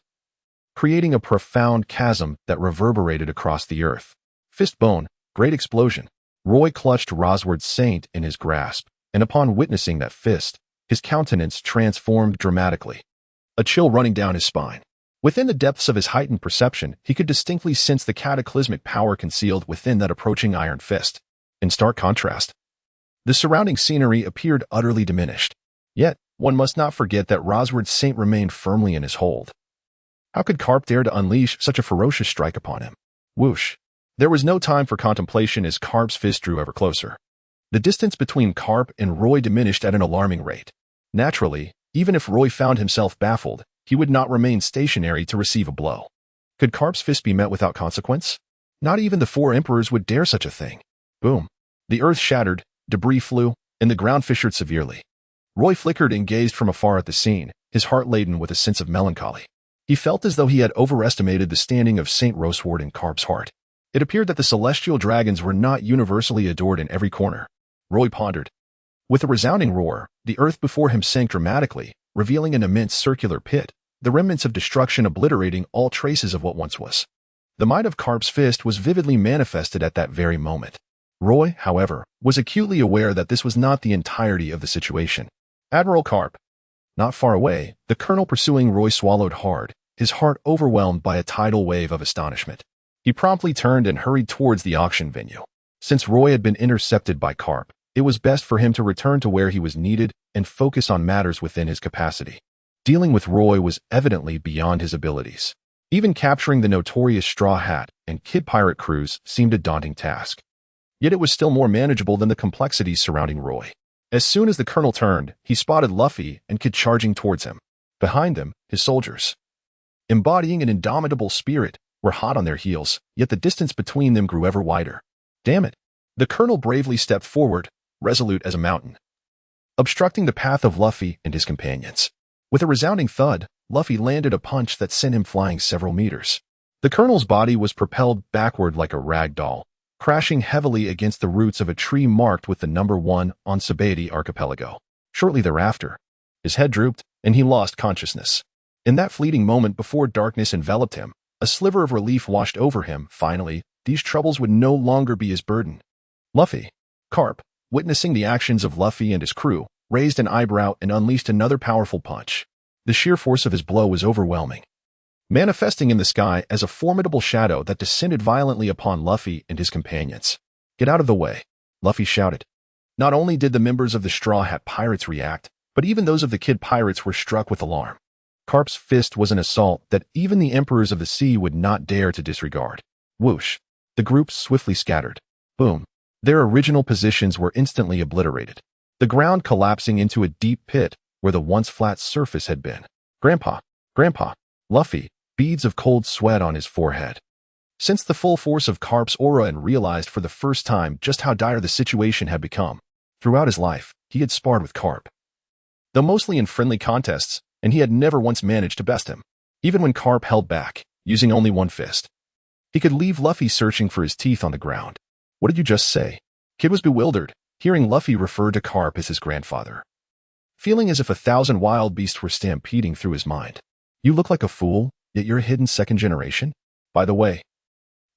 creating a profound chasm that reverberated across the earth. Fist bone, great explosion. Roy clutched Rodsword Saint in his grasp, and upon witnessing that fist, his countenance transformed dramatically, a chill running down his spine. Within the depths of his heightened perception, he could distinctly sense the cataclysmic power concealed within that approaching iron fist. In stark contrast, the surrounding scenery appeared utterly diminished. Yet, one must not forget that Rodsword Saint remained firmly in his hold. How could Karp dare to unleash such a ferocious strike upon him? Whoosh! There was no time for contemplation as Karp's fist drew ever closer. The distance between Karp and Roy diminished at an alarming rate. Naturally, even if Roy found himself baffled, he would not remain stationary to receive a blow. Could Karp's fist be met without consequence? Not even the four emperors would dare such a thing. Boom! The earth shattered, debris flew, and the ground fissured severely. Roy flickered and gazed from afar at the scene, his heart laden with a sense of melancholy. He felt as though he had overestimated the standing of Saint Rodsword in Karp's heart. It appeared that the celestial dragons were not universally adored in every corner. Roy pondered. With a resounding roar, the earth before him sank dramatically, revealing an immense circular pit, the remnants of destruction obliterating all traces of what once was. The might of Karp's fist was vividly manifested at that very moment. Roy, however, was acutely aware that this was not the entirety of the situation. Admiral Karp. Not far away, the colonel pursuing Roy swallowed hard, his heart overwhelmed by a tidal wave of astonishment. He promptly turned and hurried towards the auction venue. Since Roy had been intercepted by Karp, it was best for him to return to where he was needed and focus on matters within his capacity. Dealing with Roy was evidently beyond his abilities. Even capturing the notorious Straw Hat and Kid Pirate crews seemed a daunting task. Yet it was still more manageable than the complexities surrounding Roy. As soon as the colonel turned, he spotted Luffy and Kid charging towards him. Behind them, his soldiers, embodying an indomitable spirit, were hot on their heels, yet the distance between them grew ever wider. Damn it! The colonel bravely stepped forward, resolute as a mountain, obstructing the path of Luffy and his companions. With a resounding thud, Luffy landed a punch that sent him flying several meters. The colonel's body was propelled backward like a rag doll, crashing heavily against the roots of a tree marked with the number 1 on Sabaody Archipelago. Shortly thereafter, his head drooped, and he lost consciousness. In that fleeting moment before darkness enveloped him, a sliver of relief washed over him. Finally, these troubles would no longer be his burden. Luffy. Carp, witnessing the actions of Luffy and his crew, raised an eyebrow and unleashed another powerful punch. The sheer force of his blow was overwhelming, manifesting in the sky as a formidable shadow that descended violently upon Luffy and his companions. "Get out of the way," Luffy shouted. Not only did the members of the Straw Hat Pirates react, but even those of the Kid Pirates were struck with alarm. Carp's fist was an assault that even the Emperors of the Sea would not dare to disregard. Whoosh! The group swiftly scattered. Boom! Their original positions were instantly obliterated, the ground collapsing into a deep pit where the once flat surface had been. Grandpa! Grandpa! Luffy, beads of cold sweat on his forehead, sensed the full force of Carp's aura and realized for the first time just how dire the situation had become. Throughout his life, he had sparred with Carp, though mostly in friendly contests, and he had never once managed to best him. Even when Carp held back, using only one fist, he could leave Luffy searching for his teeth on the ground. "What did you just say?" Kid was bewildered, hearing Luffy refer to Carp as his grandfather, feeling as if 1,000 wild beasts were stampeding through his mind. "You look like a fool, yet you're a hidden second generation? By the way,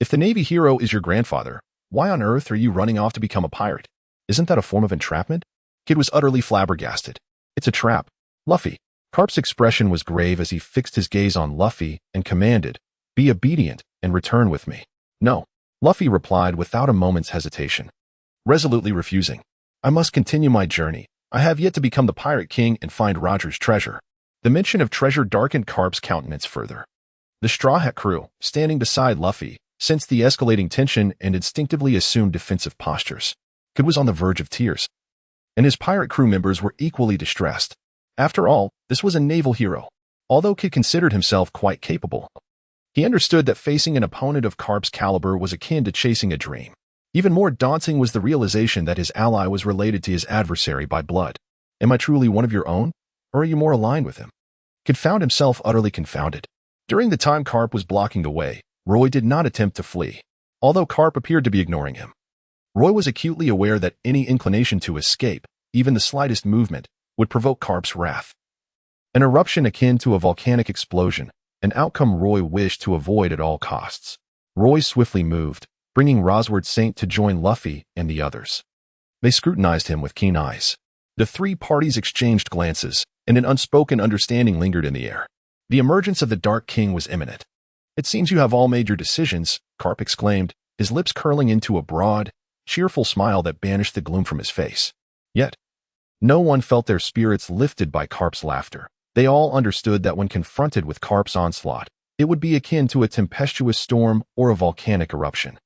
if the Navy hero is your grandfather, why on earth are you running off to become a pirate? Isn't that a form of entrapment?" Kid was utterly flabbergasted. "It's a trap, Luffy." Carp's expression was grave as he fixed his gaze on Luffy and commanded, "Be obedient and return with me." "No," Luffy replied without a moment's hesitation, resolutely refusing. "I must continue my journey. I have yet to become the Pirate King and find Roger's treasure." The mention of treasure darkened Carp's countenance further. The Straw Hat crew, standing beside Luffy, sensed the escalating tension and instinctively assumed defensive postures. Kid was on the verge of tears, and his pirate crew members were equally distressed. After all, this was a naval hero. Although Kid considered himself quite capable, he understood that facing an opponent of Carp's caliber was akin to chasing a dream. Even more daunting was the realization that his ally was related to his adversary by blood. "Am I truly one of your own, or are you more aligned with him?" Kid found himself utterly confounded. During the time Carp was blocking the way, Roy did not attempt to flee, although Carp appeared to be ignoring him. Roy was acutely aware that any inclination to escape, even the slightest movement, would provoke Carp's wrath. An eruption akin to a volcanic explosion, an outcome Roy wished to avoid at all costs. Roy swiftly moved, bringing Rosward Saint to join Luffy and the others. They scrutinized him with keen eyes. The three parties exchanged glances, and an unspoken understanding lingered in the air. The emergence of the Dark King was imminent. "It seems you have all made your decisions," Carp exclaimed, his lips curling into a broad, cheerful smile that banished the gloom from his face. Yet, no one felt their spirits lifted by Carp's laughter. They all understood that when confronted with Carp's onslaught, it would be akin to a tempestuous storm or a volcanic eruption.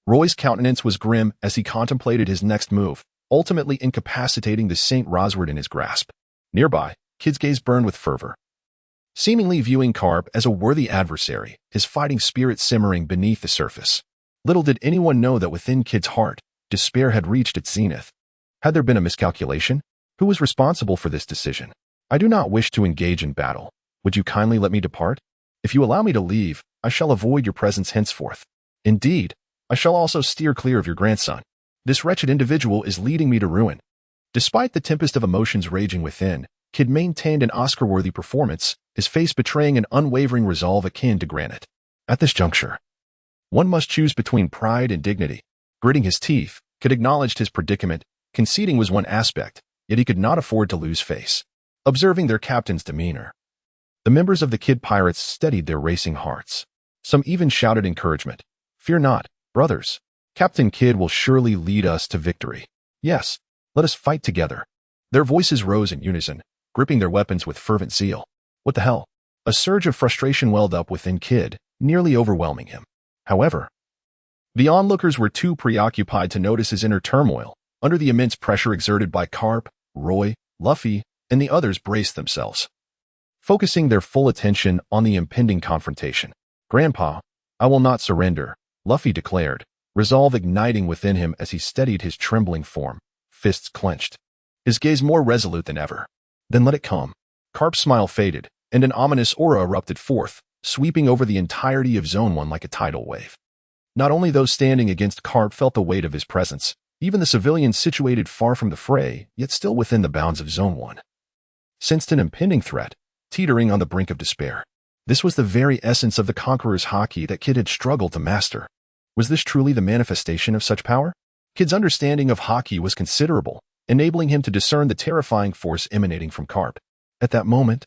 Roy's countenance was grim as he contemplated his next move, ultimately incapacitating the St. Rosward in his grasp. Nearby, Kid's gaze burned with fervor, seemingly viewing Carp as a worthy adversary, his fighting spirit simmering beneath the surface. Little did anyone know that within Kid's heart, despair had reached its zenith. Had there been a miscalculation? Who was responsible for this decision? "I do not wish to engage in battle. Would you kindly let me depart? If you allow me to leave, I shall avoid your presence henceforth. Indeed, I shall also steer clear of your grandson. This wretched individual is leading me to ruin." Despite the tempest of emotions raging within, Kid maintained an Oscar-worthy performance, his face betraying an unwavering resolve akin to granite. At this juncture, one must choose between pride and dignity. Gritting his teeth, Kid acknowledged his predicament. Conceding was one aspect, yet he could not afford to lose face. Observing their captain's demeanor, the members of the Kid Pirates steadied their racing hearts. Some even shouted encouragement. "Fear not, brothers. Captain Kid will surely lead us to victory. Yes, let us fight together." Their voices rose in unison, gripping their weapons with fervent zeal. What the hell? A surge of frustration welled up within Kid, nearly overwhelming him. However, the onlookers were too preoccupied to notice his inner turmoil. Under the immense pressure exerted by Carp, Roy, Luffy, and the others braced themselves, focusing their full attention on the impending confrontation. "Grandpa, I will not surrender," Luffy declared, resolve igniting within him as he steadied his trembling form, fists clenched, his gaze more resolute than ever. Then let it come. Carp's smile faded, and an ominous aura erupted forth, sweeping over the entirety of Zone 1 like a tidal wave. Not only those standing against Carp felt the weight of his presence, even the civilians situated far from the fray, yet still within the bounds of Zone 1, sensed an impending threat, teetering on the brink of despair. This was the very essence of the Conqueror's haki that Kid had struggled to master. Was this truly the manifestation of such power? Kid's understanding of haki was considerable, enabling him to discern the terrifying force emanating from Carp. At that moment,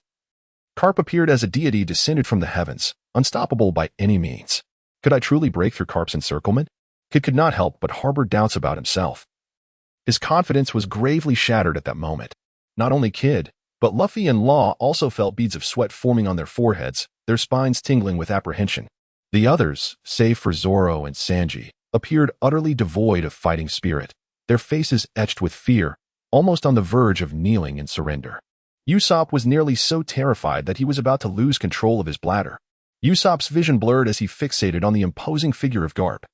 Carp appeared as a deity descended from the heavens, unstoppable by any means. Could I truly break through Carp's encirclement? Kid could not help but harbor doubts about himself. His confidence was gravely shattered at that moment. Not only Kid, but Luffy and Law also felt beads of sweat forming on their foreheads, their spines tingling with apprehension. The others, save for Zoro and Sanji, appeared utterly devoid of fighting spirit, their faces etched with fear, almost on the verge of kneeling in surrender. Usopp was nearly so terrified that he was about to lose control of his bladder. Usopp's vision blurred as he fixated on the imposing figure of Garp.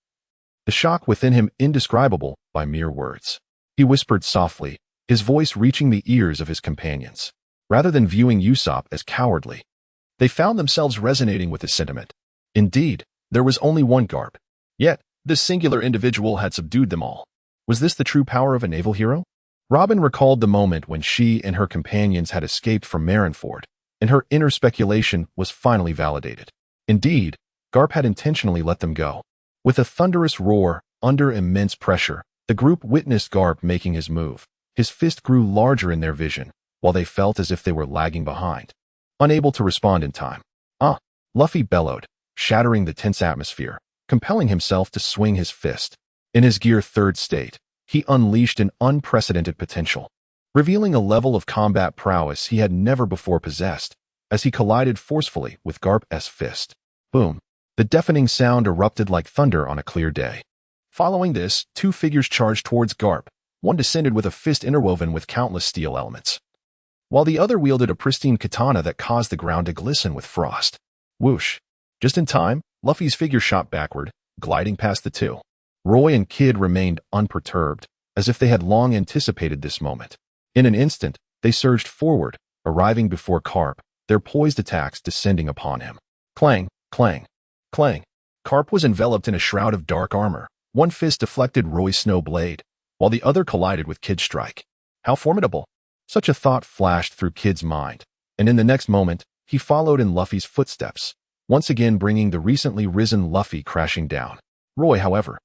The shock within him indescribable by mere words. He whispered softly, his voice reaching the ears of his companions. Rather than viewing Usopp as cowardly, they found themselves resonating with his sentiment. Indeed, there was only one Garp. Yet, this singular individual had subdued them all. Was this the true power of a naval hero? Robin recalled the moment when she and her companions had escaped from Marineford, and her inner speculation was finally validated. Indeed, Garp had intentionally let them go. With a thunderous roar, under immense pressure, the group witnessed Garp making his move. His fist grew larger in their vision, while they felt as if they were lagging behind, unable to respond in time. Luffy bellowed, shattering the tense atmosphere, compelling himself to swing his fist. In his Gear 3rd state, he unleashed an unprecedented potential, revealing a level of combat prowess he had never before possessed, as he collided forcefully with Garp's fist. Boom! The deafening sound erupted like thunder on a clear day. Following this, two figures charged towards Garp. One descended with a fist interwoven with countless steel elements, while the other wielded a pristine katana that caused the ground to glisten with frost. Whoosh! Just in time, Luffy's figure shot backward, gliding past the two. Roy and Kid remained unperturbed, as if they had long anticipated this moment. In an instant, they surged forward, arriving before Carp, their poised attacks descending upon him. Clang, clang, clang. Carp was enveloped in a shroud of dark armor. One fist deflected Roy's snow blade, while the other collided with Kid's strike. How formidable! Such a thought flashed through Kid's mind, and in the next moment, he followed in Luffy's footsteps, once again bringing the recently risen Luffy crashing down. Roy, however,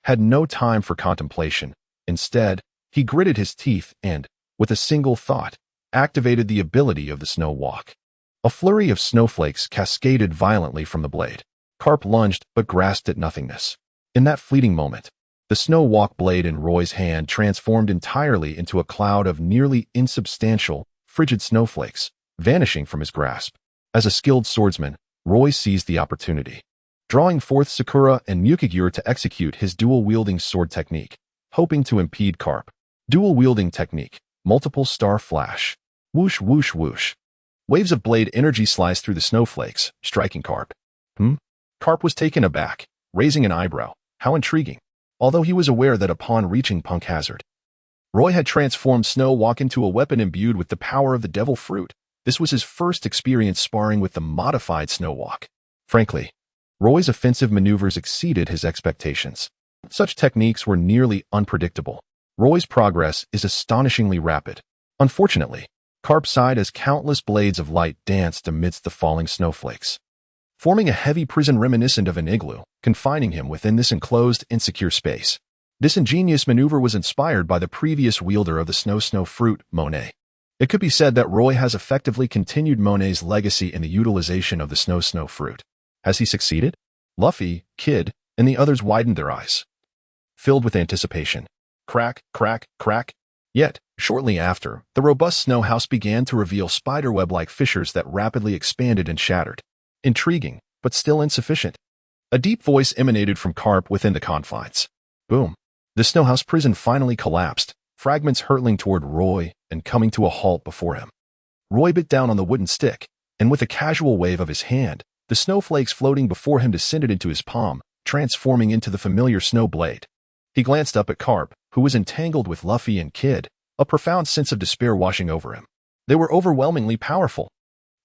had no time for contemplation. Instead, he gritted his teeth and, with a single thought, activated the ability of the Snow Walk. A flurry of snowflakes cascaded violently from the blade. Carp lunged but grasped at nothingness. In that fleeting moment, the Snow Walk blade in Roy's hand transformed entirely into a cloud of nearly insubstantial, frigid snowflakes, vanishing from his grasp. As a skilled swordsman, Roy seized the opportunity, drawing forth Sakura and Mukagure to execute his dual-wielding sword technique, hoping to impede Carp. Dual-wielding technique, multiple star flash. Whoosh, whoosh, whoosh. Waves of blade energy sliced through the snowflakes, striking Carp. Carp was taken aback, raising an eyebrow. How intriguing. Although he was aware that upon reaching Punk Hazard, Roy had transformed Snow Walk into a weapon imbued with the power of the Devil Fruit. This was his first experience sparring with the modified Snow Walk. Frankly, Roy's offensive maneuvers exceeded his expectations. Such techniques were nearly unpredictable. Roy's progress is astonishingly rapid. Unfortunately, Carp sighed as countless blades of light danced amidst the falling snowflakes, forming a heavy prison reminiscent of an igloo, confining him within this enclosed, insecure space. This ingenious maneuver was inspired by the previous wielder of the Snow Fruit, Monet. It could be said that Roy has effectively continued Monet's legacy in the utilization of the Snow Fruit. Has he succeeded? Luffy, Kid, and the others widened their eyes, filled with anticipation. Crack, crack, crack. Yet, shortly after, the robust snow house began to reveal spiderweb-like fissures that rapidly expanded and shattered. Intriguing, but still insufficient. A deep voice emanated from Carp within the confines. Boom. The snow house prison finally collapsed, fragments hurtling toward Roy and coming to a halt before him. Roy bit down on the wooden stick, and with a casual wave of his hand, the snowflakes floating before him descended into his palm, transforming into the familiar snow blade. He glanced up at Carp, who was entangled with Luffy and Kid, a profound sense of despair washing over him. They were overwhelmingly powerful.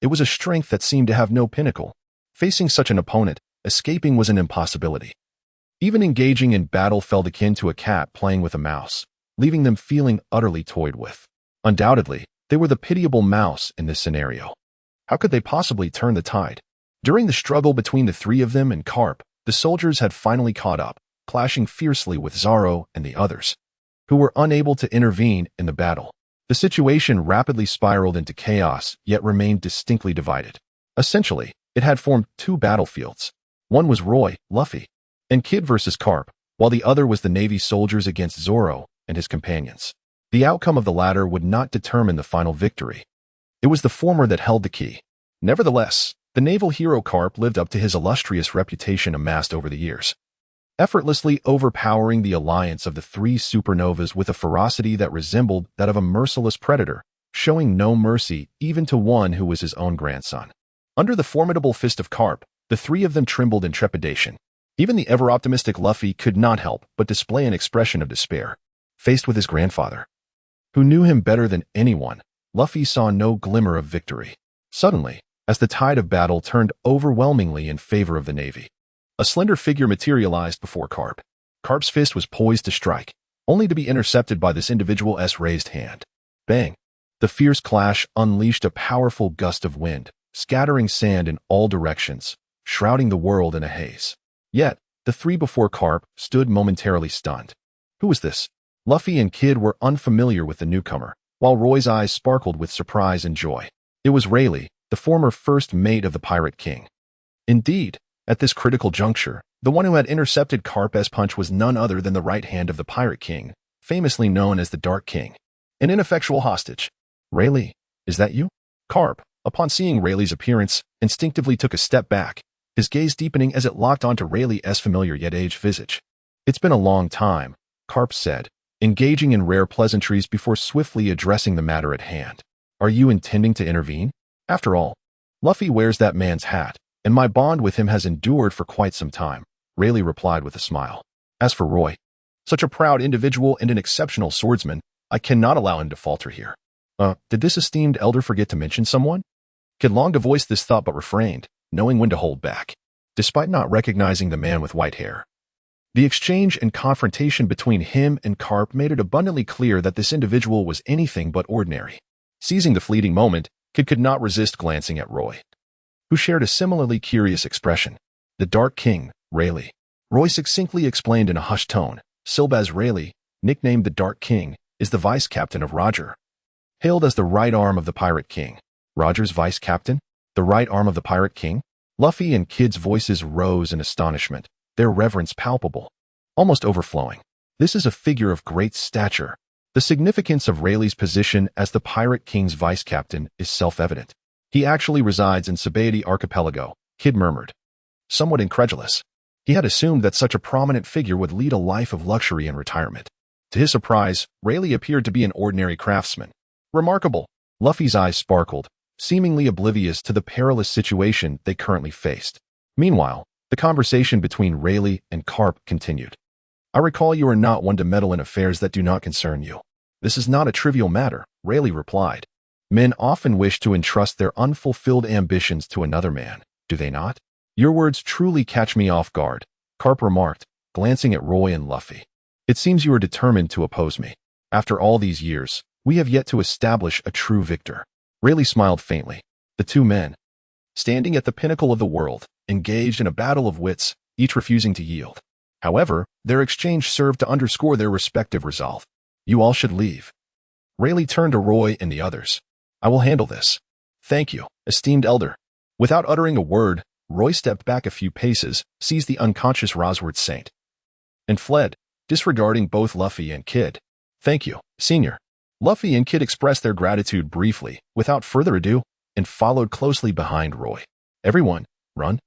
It was a strength that seemed to have no pinnacle. Facing such an opponent, escaping was an impossibility. Even engaging in battle felt akin to a cat playing with a mouse, leaving them feeling utterly toyed with. Undoubtedly, they were the pitiable mouse in this scenario. How could they possibly turn the tide? During the struggle between the three of them and Carp, the soldiers had finally caught up, clashing fiercely with Zoro and the others, who were unable to intervene in the battle. The situation rapidly spiraled into chaos, yet remained distinctly divided. Essentially, it had formed two battlefields. One was Roy, Luffy, and Kid versus Carp, while the other was the Navy soldiers against Zoro and his companions. The outcome of the latter would not determine the final victory. It was the former that held the key. Nevertheless, the naval hero Carp lived up to his illustrious reputation amassed over the years, effortlessly overpowering the alliance of the three supernovas with a ferocity that resembled that of a merciless predator, showing no mercy even to one who was his own grandson. Under the formidable fist of Carp, the three of them trembled in trepidation. Even the ever-optimistic Luffy could not help but display an expression of despair. Faced with his grandfather, who knew him better than anyone, Luffy saw no glimmer of victory. Suddenly, as the tide of battle turned overwhelmingly in favor of the Navy, a slender figure materialized before Carp. Carp's fist was poised to strike, only to be intercepted by this individual's raised hand. Bang! The fierce clash unleashed a powerful gust of wind, scattering sand in all directions, shrouding the world in a haze. Yet, the three before Carp stood momentarily stunned. Who was this? Luffy and Kid were unfamiliar with the newcomer, while Roy's eyes sparkled with surprise and joy. It was Rayleigh, the former first mate of the Pirate King. Indeed, at this critical juncture, the one who had intercepted Carp's punch was none other than the right hand of the Pirate King, famously known as the Dark King, an ineffectual hostage. Rayleigh, is that you? Carp, upon seeing Rayleigh's appearance, instinctively took a step back, his gaze deepening as it locked onto Rayleigh's familiar yet aged visage. It's been a long time, Carp said, engaging in rare pleasantries before swiftly addressing the matter at hand. Are you intending to intervene? After all, Luffy wears that man's hat, and my bond with him has endured for quite some time, Rayleigh replied with a smile. As for Roy, such a proud individual and an exceptional swordsman, I cannot allow him to falter here. Did this esteemed elder forget to mention someone? Kid longed to voice this thought but refrained, knowing when to hold back, despite not recognizing the man with white hair. The exchange and confrontation between him and Carp made it abundantly clear that this individual was anything but ordinary. Seizing the fleeting moment, Kid could not resist glancing at Roy, who shared a similarly curious expression. The Dark King, Rayleigh. Roy succinctly explained in a hushed tone, Silbaz Rayleigh, nicknamed the Dark King, is the vice captain of Roger, hailed as the right arm of the Pirate King. Roger's vice captain? The right arm of the Pirate King? Luffy and Kid's voices rose in astonishment, their reverence palpable, almost overflowing. This is a figure of great stature. The significance of Rayleigh's position as the Pirate King's vice captain is self-evident. He actually resides in Sabaody Archipelago, Kid murmured, somewhat incredulous. He had assumed that such a prominent figure would lead a life of luxury and retirement. To his surprise, Rayleigh appeared to be an ordinary craftsman. Remarkable. Luffy's eyes sparkled, seemingly oblivious to the perilous situation they currently faced. Meanwhile, the conversation between Rayleigh and Carp continued. I recall you are not one to meddle in affairs that do not concern you. This is not a trivial matter, Rayleigh replied. Men often wish to entrust their unfulfilled ambitions to another man, do they not? Your words truly catch me off guard, Carp remarked, glancing at Roy and Luffy. It seems you are determined to oppose me. After all these years, we have yet to establish a true victor. Rayleigh smiled faintly. The two men, standing at the pinnacle of the world, engaged in a battle of wits, each refusing to yield. However, their exchange served to underscore their respective resolve. You all should leave. Rayleigh turned to Roy and the others. I will handle this. Thank you, esteemed elder. Without uttering a word, Roy stepped back a few paces, seized the unconscious Rosward Saint, and fled, disregarding both Luffy and Kid. Thank you, senior. Luffy and Kid expressed their gratitude briefly, without further ado, and followed closely behind Roy. Everyone, run.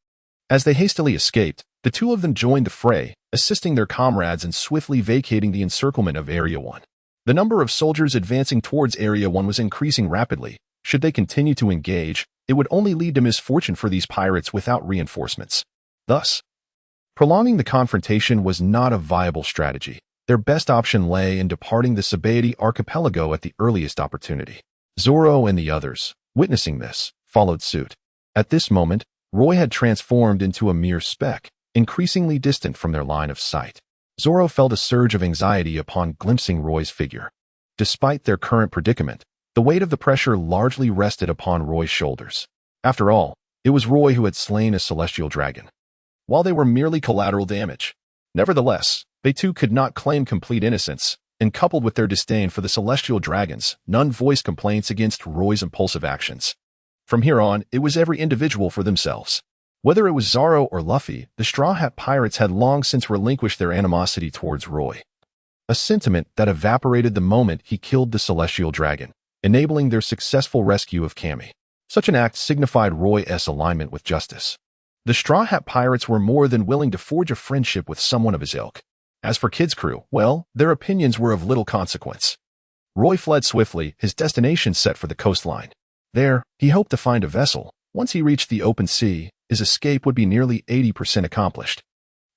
As they hastily escaped, the two of them joined the fray, assisting their comrades in swiftly vacating the encirclement of Area 1. The number of soldiers advancing towards Area 1 was increasing rapidly. Should they continue to engage, it would only lead to misfortune for these pirates without reinforcements. Thus, Prolonging the confrontation was not a viable strategy. Their best option lay in departing the Sabaody archipelago at the earliest opportunity. Zoro and the others, witnessing this, followed suit. At this moment, Roy had transformed into a mere speck, increasingly distant from their line of sight. Zoro felt a surge of anxiety upon glimpsing Roy's figure. Despite their current predicament, the weight of the pressure largely rested upon Roy's shoulders. After all, it was Roy who had slain a celestial dragon. While they were merely collateral damage, nevertheless, they too could not claim complete innocence, and coupled with their disdain for the celestial dragons, none voiced complaints against Roy's impulsive actions. From here on, it was every individual for themselves. Whether it was Zoro or Luffy, the Straw Hat Pirates had long since relinquished their animosity towards Roy. A sentiment that evaporated the moment he killed the celestial dragon, enabling their successful rescue of Kami. Such an act signified Roy's alignment with justice. The Straw Hat Pirates were more than willing to forge a friendship with someone of his ilk. As for Kid's crew, well, their opinions were of little consequence. Roy fled swiftly, his destination set for the coastline. There, he hoped to find a vessel. Once he reached the open sea, his escape would be nearly 80% accomplished.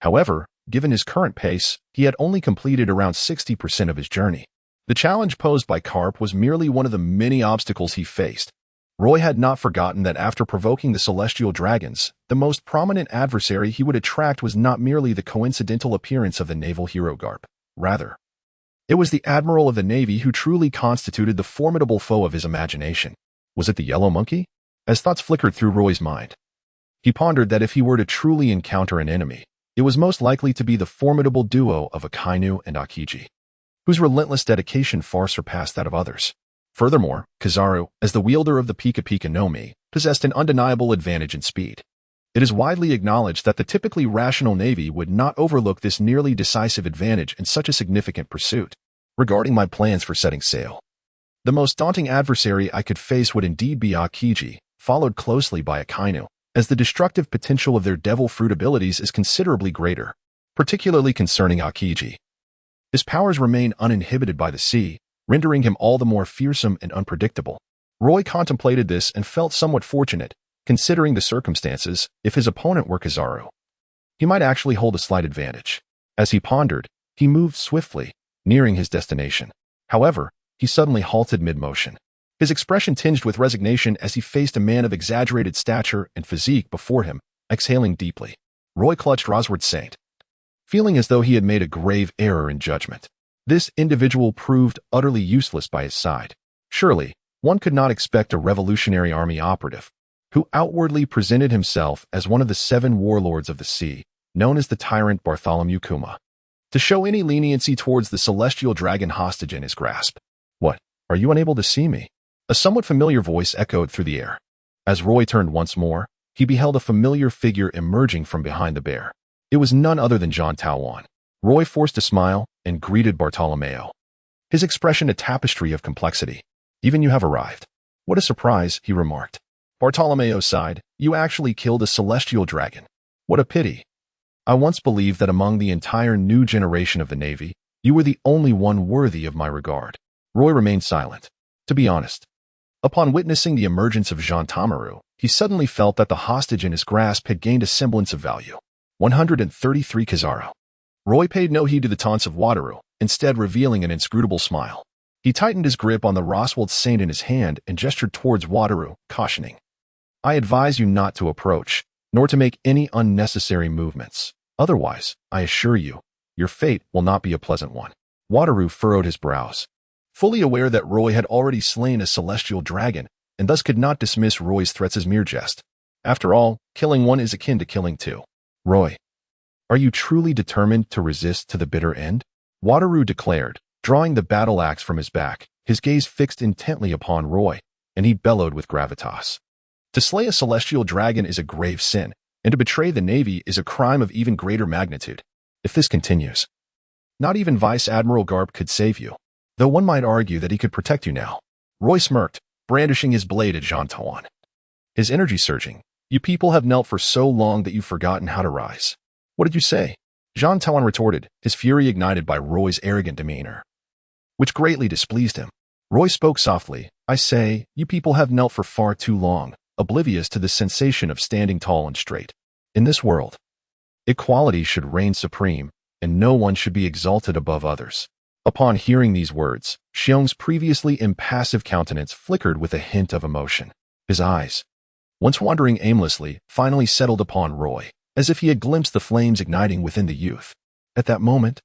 However, given his current pace, he had only completed around 60% of his journey. The challenge posed by Carp was merely one of the many obstacles he faced. Roy had not forgotten that after provoking the celestial dragons, the most prominent adversary he would attract was not merely the coincidental appearance of the naval hero Garp. Rather, it was the admiral of the navy who truly constituted the formidable foe of his imagination. Was it the Yellow Monkey? As thoughts flickered through Roy's mind, he pondered that if he were to truly encounter an enemy, it was most likely to be the formidable duo of Akainu and Akiji, whose relentless dedication far surpassed that of others. Furthermore, Kizaru, as the wielder of the Pika Pika no Mi, possessed an undeniable advantage in speed. It is widely acknowledged that the typically rational navy would not overlook this nearly decisive advantage in such a significant pursuit. Regarding my plans for setting sail, the most daunting adversary I could face would indeed be Akiji, followed closely by Akainu, as the destructive potential of their devil fruit abilities is considerably greater, particularly concerning Akiji. His powers remain uninhibited by the sea, rendering him all the more fearsome and unpredictable. Roy contemplated this and felt somewhat fortunate, considering the circumstances. If his opponent were Kizaru, he might actually hold a slight advantage. As he pondered, he moved swiftly, nearing his destination. However, he suddenly halted mid-motion. His expression tinged with resignation as he faced a man of exaggerated stature and physique before him, exhaling deeply. Roy clutched Rosward Saint, feeling as though he had made a grave error in judgment. This individual proved utterly useless by his side. Surely, one could not expect a Revolutionary Army operative, who outwardly presented himself as one of the 7 warlords of the sea, known as the tyrant Bartholomew Kuma, to show any leniency towards the celestial dragon hostage in his grasp. "What, are you unable to see me?" A somewhat familiar voice echoed through the air. As Roy turned once more, he beheld a familiar figure emerging from behind the bear. It was none other than John Tawan. Roy forced a smile and greeted Bartolomeo, his expression a tapestry of complexity. "Even you have arrived. What a surprise," he remarked. Bartolomeo sighed. "You actually killed a celestial dragon. What a pity. I once believed that among the entire new generation of the Navy, you were the only one worthy of my regard." Roy remained silent. To be honest, upon witnessing the emergence of Jean Tamaru, he suddenly felt that the hostage in his grasp had gained a semblance of value. 133 Kizaru. Roy paid no heed to the taunts of Wataru, instead revealing an inscrutable smile. He tightened his grip on the Roswald Saint in his hand and gestured towards Wataru, cautioning, "I advise you not to approach, nor to make any unnecessary movements. Otherwise, I assure you, your fate will not be a pleasant one." Wataru furrowed his brows, fully aware that Roy had already slain a celestial dragon, and thus could not dismiss Roy's threats as mere jest. After all, killing one is akin to killing 2. "Roy, are you truly determined to resist to the bitter end?" Wataru declared, drawing the battle axe from his back, his gaze fixed intently upon Roy, and he bellowed with gravitas. "To slay a celestial dragon is a grave sin, and to betray the Navy is a crime of even greater magnitude. If this continues, not even Vice Admiral Garp could save you, though one might argue that he could protect you now." Roy smirked, brandishing his blade at Jean Tawan, his energy surging. "You people have knelt for so long that you've forgotten how to rise." "What did you say?" Jean Tawan retorted, his fury ignited by Roy's arrogant demeanor, which greatly displeased him. Roy spoke softly. "I say, you people have knelt for far too long, oblivious to the sensation of standing tall and straight. In this world, Equality should reign supreme, and no one should be exalted above others. Upon hearing these words, Xiong's previously impassive countenance flickered with a hint of emotion. His eyes, once wandering aimlessly, finally settled upon Roy, as if he had glimpsed the flames igniting within the youth. At that moment,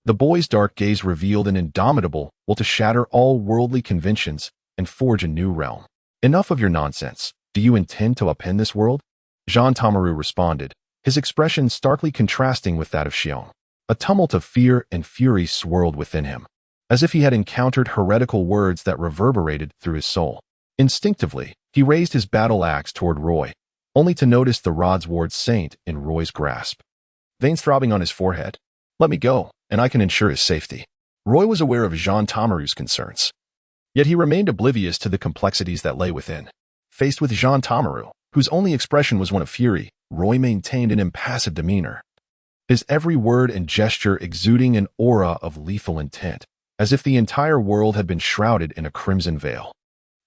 the boy's dark gaze revealed an indomitable will to shatter all worldly conventions and forge a new realm. Enough of your nonsense. Do you intend to upend this world? Jean Tamaru responded, his expression starkly contrasting with that of Xiong. A tumult of fear and fury swirled within him, as if he had encountered heretical words that reverberated through his soul. Instinctively, he raised his battle axe toward Roy, only to notice the Rodsword Saint in Roy's grasp. Veins throbbing on his forehead. Let me go, and I can ensure his safety. Roy was aware of Jean Tamaru's concerns, yet he remained oblivious to the complexities that lay within. Faced with Jean Tamaru, whose only expression was one of fury, Roy maintained an impassive demeanor, his every word and gesture exuding an aura of lethal intent, as if the entire world had been shrouded in a crimson veil.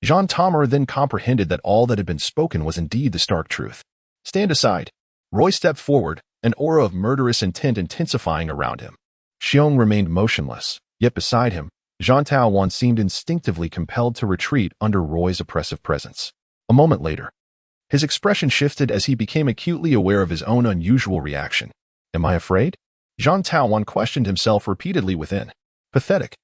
Jean Tamaru then comprehended that all that had been spoken was indeed the stark truth. Stand aside. Roy stepped forward, an aura of murderous intent intensifying around him. Xiong remained motionless, yet beside him, Jean Taowan seemed instinctively compelled to retreat under Roy's oppressive presence. A moment later, his expression shifted as he became acutely aware of his own unusual reaction. Am I afraid? Jean Taowan questioned himself repeatedly within. Pathetic.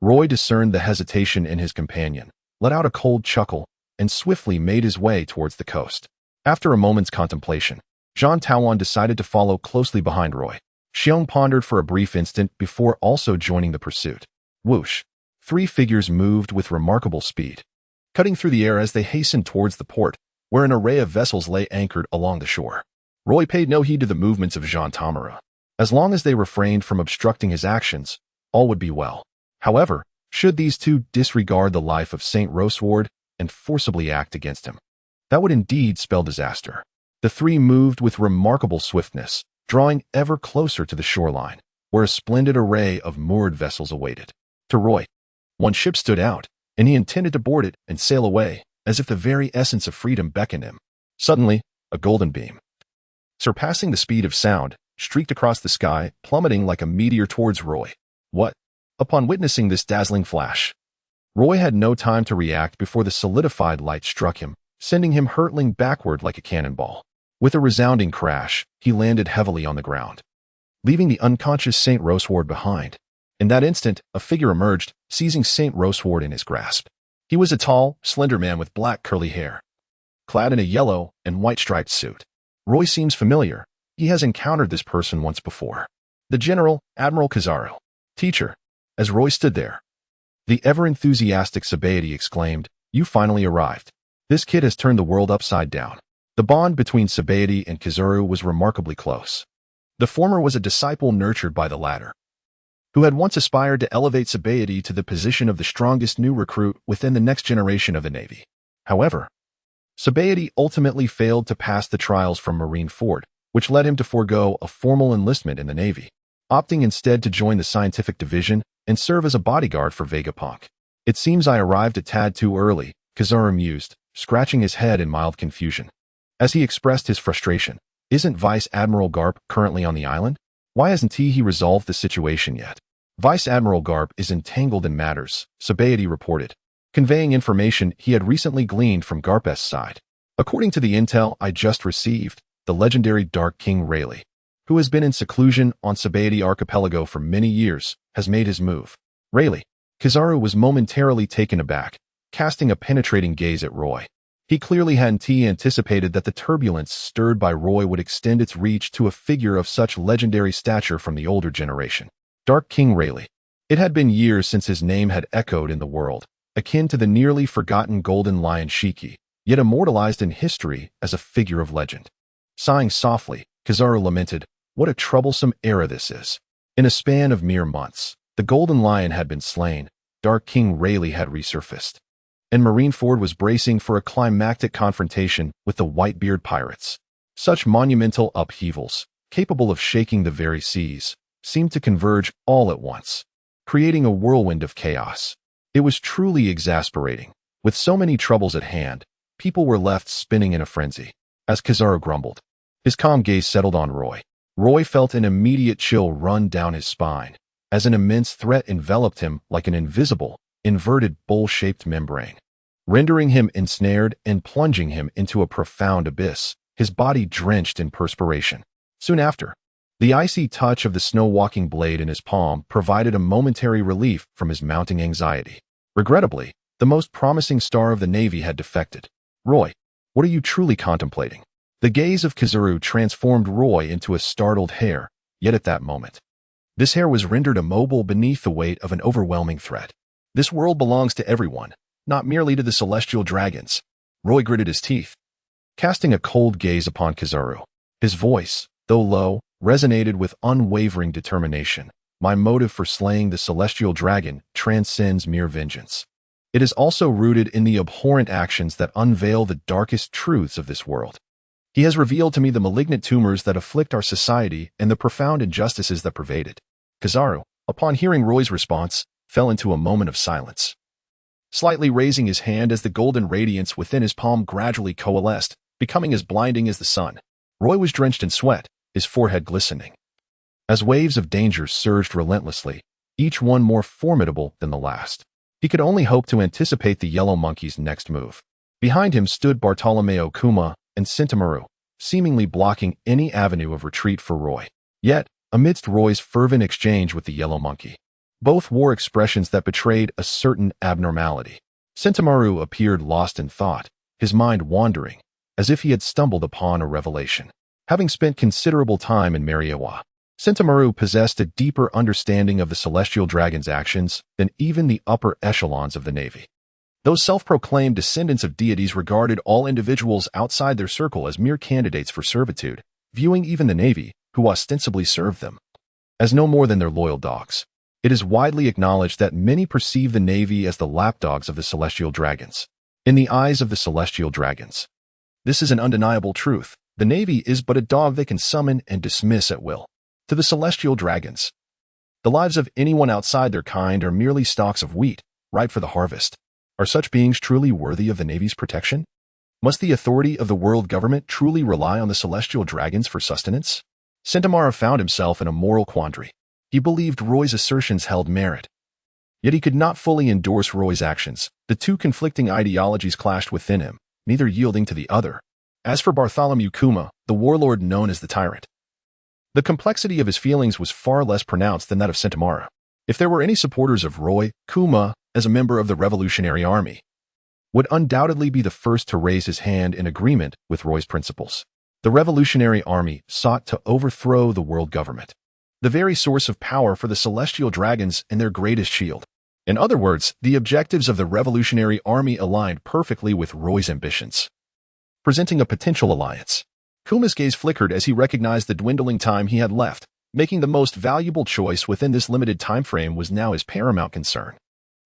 Roy discerned the hesitation in his companion, let out a cold chuckle, and swiftly made his way towards the coast. After a moment's contemplation, Jean Taowan decided to follow closely behind Roy. Xiong pondered for a brief instant before also joining the pursuit. Whoosh! 3 figures moved with remarkable speed, cutting through the air as they hastened towards the port, where an array of vessels lay anchored along the shore. Roy paid no heed to the movements of Jean Tamaru. As long as they refrained from obstructing his actions, all would be well. However, should these two disregard the life of Saint Roseward and forcibly act against him, that would indeed spell disaster. The 3 moved with remarkable swiftness, drawing ever closer to the shoreline, where a splendid array of moored vessels awaited. To Roy, one ship stood out, and he intended to board it and sail away, as if the very essence of freedom beckoned him. Suddenly, a golden beam, surpassing the speed of sound, streaked across the sky, plummeting like a meteor towards Roy. What? Upon witnessing this dazzling flash, Roy had no time to react before the solidified light struck him, sending him hurtling backward like a cannonball. With a resounding crash, he landed heavily on the ground, leaving the unconscious Saint Roseward behind. In that instant, a figure emerged, seizing Saint Roseward in his grasp. He was a tall, slender man with black curly hair, clad in a yellow and white striped suit. Roy seems familiar. He has encountered this person once before. The General, Admiral Kizaru. Teacher. As Roy stood there, the ever-enthusiastic Sabaody exclaimed, "You finally arrived. This kid has turned the world upside down." The bond between Sabaody and Kizaru was remarkably close. The former was a disciple nurtured by the latter, who had once aspired to elevate Sabaody to the position of the strongest new recruit within the next generation of the Navy. However, Sabaody ultimately failed to pass the trials from Marineford, which led him to forego a formal enlistment in the Navy, opting instead to join the scientific division and serve as a bodyguard for Vegapunk. It seems I arrived a tad too early, Kizaru mused, scratching his head in mild confusion. As he expressed his frustration, isn't Vice Admiral Garp currently on the island? Why hasn't he resolved the situation yet? Vice Admiral Garp is entangled in matters, Sabaody reported, conveying information he had recently gleaned from Garp's side. According to the intel I just received, the legendary Dark King Rayleigh, who has been in seclusion on Sabaody Archipelago for many years, has made his move. Rayleigh. Kizaru was momentarily taken aback, casting a penetrating gaze at Roy. He clearly hadn't anticipated that the turbulence stirred by Roy would extend its reach to a figure of such legendary stature from the older generation. Dark King Rayleigh. It had been years since his name had echoed in the world, akin to the nearly forgotten Golden Lion Shiki, yet immortalized in history as a figure of legend. Sighing softly, Kizaru lamented, "What a troublesome era this is." In a span of mere months, the Golden Lion had been slain, Dark King Rayleigh had resurfaced, and Marineford was bracing for a climactic confrontation with the Whitebeard pirates. Such monumental upheavals, capable of shaking the very seas, seemed to converge all at once, creating a whirlwind of chaos. It was truly exasperating. With so many troubles at hand, people were left spinning in a frenzy. As Kizaru grumbled, his calm gaze settled on Roy. Roy felt an immediate chill run down his spine, as an immense threat enveloped him like an invisible, inverted bowl-shaped membrane, rendering him ensnared and plunging him into a profound abyss, his body drenched in perspiration. Soon after, the icy touch of the snow-walking blade in his palm provided a momentary relief from his mounting anxiety. Regrettably, the most promising star of the Navy had defected. Roy, what are you truly contemplating? The gaze of Kizaru transformed Roy into a startled hare, yet at that moment, this hare was rendered immobile beneath the weight of an overwhelming threat. This world belongs to everyone, not merely to the celestial dragons. Roy gritted his teeth, casting a cold gaze upon Kizaru. His voice, though low, resonated with unwavering determination. My motive for slaying the celestial dragon transcends mere vengeance. It is also rooted in the abhorrent actions that unveil the darkest truths of this world. He has revealed to me the malignant tumors that afflict our society and the profound injustices that pervade it. Kizaru, upon hearing Roy's response, fell into a moment of silence, slightly raising his hand as the golden radiance within his palm gradually coalesced, becoming as blinding as the sun. Roy was drenched in sweat, his forehead glistening, as waves of danger surged relentlessly, each one more formidable than the last. He could only hope to anticipate the Yellow Monkey's next move. Behind him stood Bartolomeo Kuma and Sentamaru, seemingly blocking any avenue of retreat for Roy. Yet, amidst Roy's fervent exchange with the Yellow Monkey, both wore expressions that betrayed a certain abnormality. Sentamaru appeared lost in thought, his mind wandering, as if he had stumbled upon a revelation. Having spent considerable time in Mariawa, Sentamaru possessed a deeper understanding of the celestial dragon's actions than even the upper echelons of the Navy. Those self-proclaimed descendants of deities regarded all individuals outside their circle as mere candidates for servitude, viewing even the Navy, who ostensibly served them, as no more than their loyal dogs. It is widely acknowledged that many perceive the Navy as the lapdogs of the celestial dragons. In the eyes of the celestial dragons, this is an undeniable truth. The Navy is but a dog they can summon and dismiss at will. To the celestial dragons, the lives of anyone outside their kind are merely stalks of wheat, ripe for the harvest. Are such beings truly worthy of the Navy's protection? Must the authority of the world government truly rely on the celestial dragons for sustenance? Sentamara found himself in a moral quandary. He believed Roy's assertions held merit, yet he could not fully endorse Roy's actions. The two conflicting ideologies clashed within him, neither yielding to the other. As for Bartholomew Kuma, the warlord known as the Tyrant, the complexity of his feelings was far less pronounced than that of Sentamara. If there were any supporters of Roy, Kuma, as a member of the Revolutionary Army, would undoubtedly be the first to raise his hand in agreement with Roy's principles. The Revolutionary Army sought to overthrow the world government, the very source of power for the celestial dragons and their greatest shield. In other words, the objectives of the Revolutionary Army aligned perfectly with Roy's ambitions, presenting a potential alliance. Kuma's gaze flickered as he recognized the dwindling time he had left. Making the most valuable choice within this limited time frame was now his paramount concern.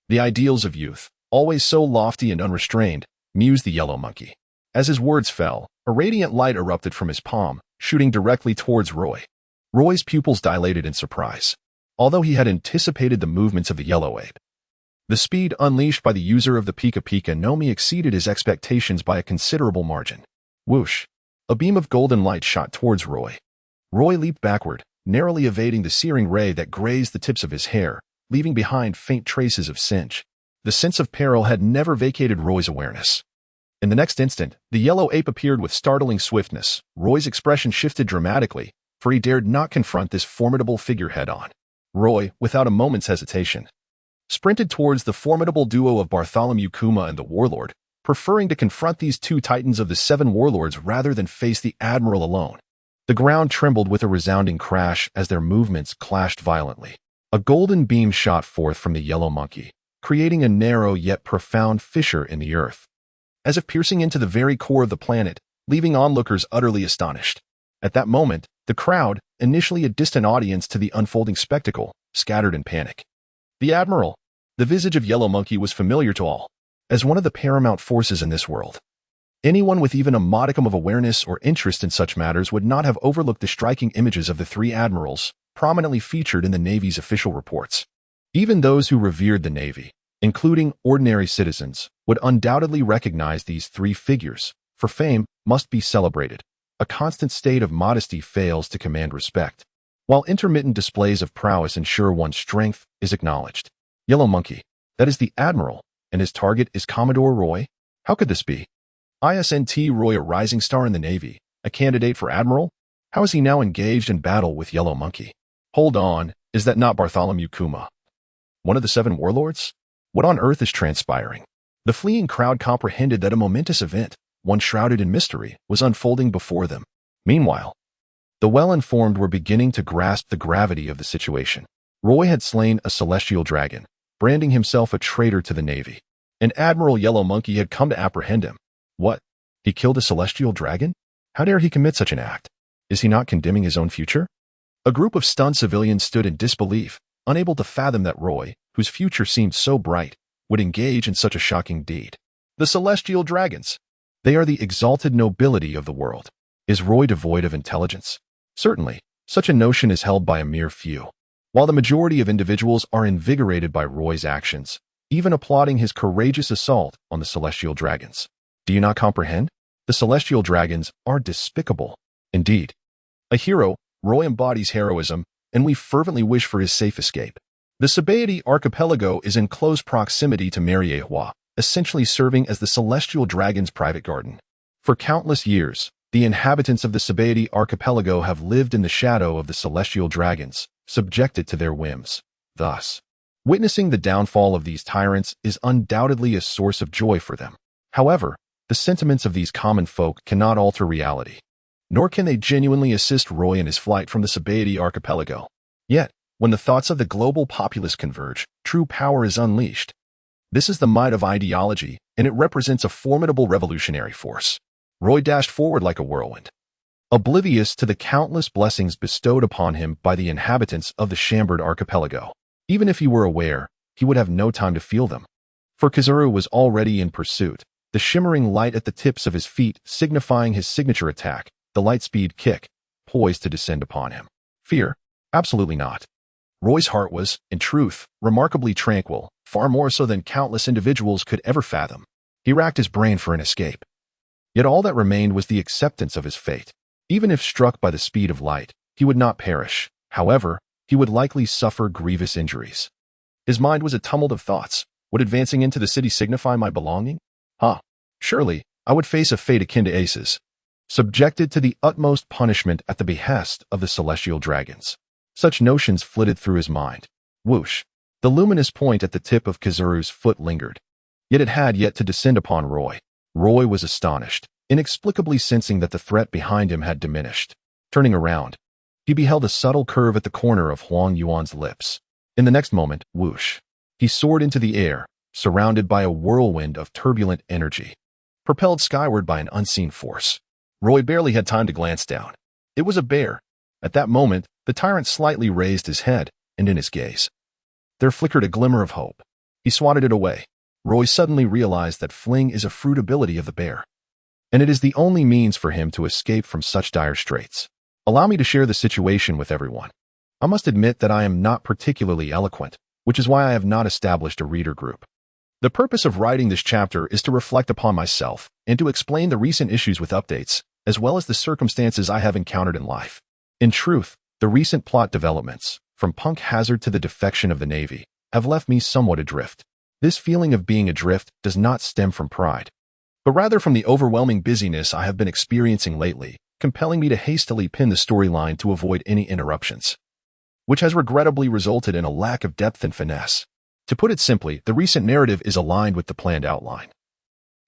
The ideals of youth, always so lofty and unrestrained, mused the Yellow Monkey. As his words fell, a radiant light erupted from his palm, shooting directly towards Roy. Roy's pupils dilated in surprise. Although he had anticipated the movements of the yellow ape, the speed unleashed by the user of the Pika Pika Nomi exceeded his expectations by a considerable margin. Whoosh! A beam of golden light shot towards Roy. Roy leaped backward, narrowly evading the searing ray that grazed the tips of his hair, leaving behind faint traces of singe. The sense of peril had never vacated Roy's awareness. In the next instant, the yellow ape appeared with startling swiftness. Roy's expression shifted dramatically, for he dared not confront this formidable figure head-on. Roy, without a moment's hesitation, sprinted towards the formidable duo of Bartholomew Kuma and the warlord, preferring to confront these two titans of the seven warlords rather than face the admiral alone. The ground trembled with a resounding crash as their movements clashed violently. A golden beam shot forth from the Yellow Monkey, creating a narrow yet profound fissure in the earth, as if piercing into the very core of the planet, leaving onlookers utterly astonished. At that moment, the crowd, initially a distant audience to the unfolding spectacle, scattered in panic. The admiral, the visage of Yellow Monkey, was familiar to all, as one of the paramount forces in this world. Anyone with even a modicum of awareness or interest in such matters would not have overlooked the striking images of the three admirals, prominently featured in the Navy's official reports. Even those who revered the Navy, including ordinary citizens, would undoubtedly recognize these three figures, for fame must be celebrated. A constant state of modesty fails to command respect, while intermittent displays of prowess ensure one's strength is acknowledged. Yellow Monkey. That is the Admiral, and his target is Commodore Roy? How could this be? Isn't Roy a rising star in the Navy, a candidate for Admiral? How is he now engaged in battle with Yellow Monkey? Hold on, is that not Bartholomew Kuma, one of the 7 warlords? What on earth is transpiring? The fleeing crowd comprehended that a momentous event, one shrouded in mystery, was unfolding before them. Meanwhile, the well-informed were beginning to grasp the gravity of the situation. Roy had slain a celestial dragon, branding himself a traitor to the Navy, and Admiral Yellow Monkey had come to apprehend him. What? He killed a celestial dragon? How dare he commit such an act? Is he not condemning his own future? A group of stunned civilians stood in disbelief, unable to fathom that Roy, whose future seemed so bright, would engage in such a shocking deed. The celestial dragons. They are the exalted nobility of the world. Is Roy devoid of intelligence? Certainly, such a notion is held by a mere few. While the majority of individuals are invigorated by Roy's actions, even applauding his courageous assault on the celestial dragons. Do you not comprehend? The celestial dragons are despicable. Indeed. A hero, Roy embodies heroism, and we fervently wish for his safe escape. The Sabaody archipelago is in close proximity to Mariehua, essentially serving as the celestial dragon's private garden. For countless years, the inhabitants of the Sabaody archipelago have lived in the shadow of the celestial dragons, subjected to their whims. Thus, witnessing the downfall of these tyrants is undoubtedly a source of joy for them. However, the sentiments of these common folk cannot alter reality, nor can they genuinely assist Roy in his flight from the Sabaody archipelago. Yet, when the thoughts of the global populace converge, true power is unleashed. This is the might of ideology, and it represents a formidable revolutionary force. Roy dashed forward like a whirlwind, oblivious to the countless blessings bestowed upon him by the inhabitants of the Chambord archipelago. Even if he were aware, he would have no time to feel them. For Kizuru was already in pursuit, the shimmering light at the tips of his feet signifying his signature attack, the lightspeed kick, poised to descend upon him. Fear? Absolutely not. Roy's heart was, in truth, remarkably tranquil, far more so than countless individuals could ever fathom. He racked his brain for an escape. Yet all that remained was the acceptance of his fate. Even if struck by the speed of light, he would not perish. However, he would likely suffer grievous injuries. His mind was a tumult of thoughts. Would advancing into the city signify my belonging? Surely, I would face a fate akin to Ace's, subjected to the utmost punishment at the behest of the celestial dragons. Such notions flitted through his mind. Whoosh! The luminous point at the tip of Kizuru's foot lingered. Yet it had yet to descend upon Roy. Roy was astonished, inexplicably sensing that the threat behind him had diminished. Turning around, he beheld a subtle curve at the corner of Huang Yuan's lips. In the next moment, whoosh! He soared into the air, surrounded by a whirlwind of turbulent energy, propelled skyward by an unseen force. Roy barely had time to glance down. It was a bear. At that moment, the tyrant slightly raised his head, and in his gaze there flickered a glimmer of hope. He swatted it away. Roy suddenly realized that fling is a fruit ability of the bear, and it is the only means for him to escape from such dire straits. Allow me to share the situation with everyone. I must admit that I am not particularly eloquent, which is why I have not established a reader group. The purpose of writing this chapter is to reflect upon myself and to explain the recent issues with updates, as well as the circumstances I have encountered in life. In truth, the recent plot developments, from Punk Hazard to the defection of the Navy, have left me somewhat adrift. This feeling of being adrift does not stem from pride, but rather from the overwhelming busyness I have been experiencing lately, compelling me to hastily pin the storyline to avoid any interruptions, which has regrettably resulted in a lack of depth and finesse. To put it simply, the recent narrative is aligned with the planned outline,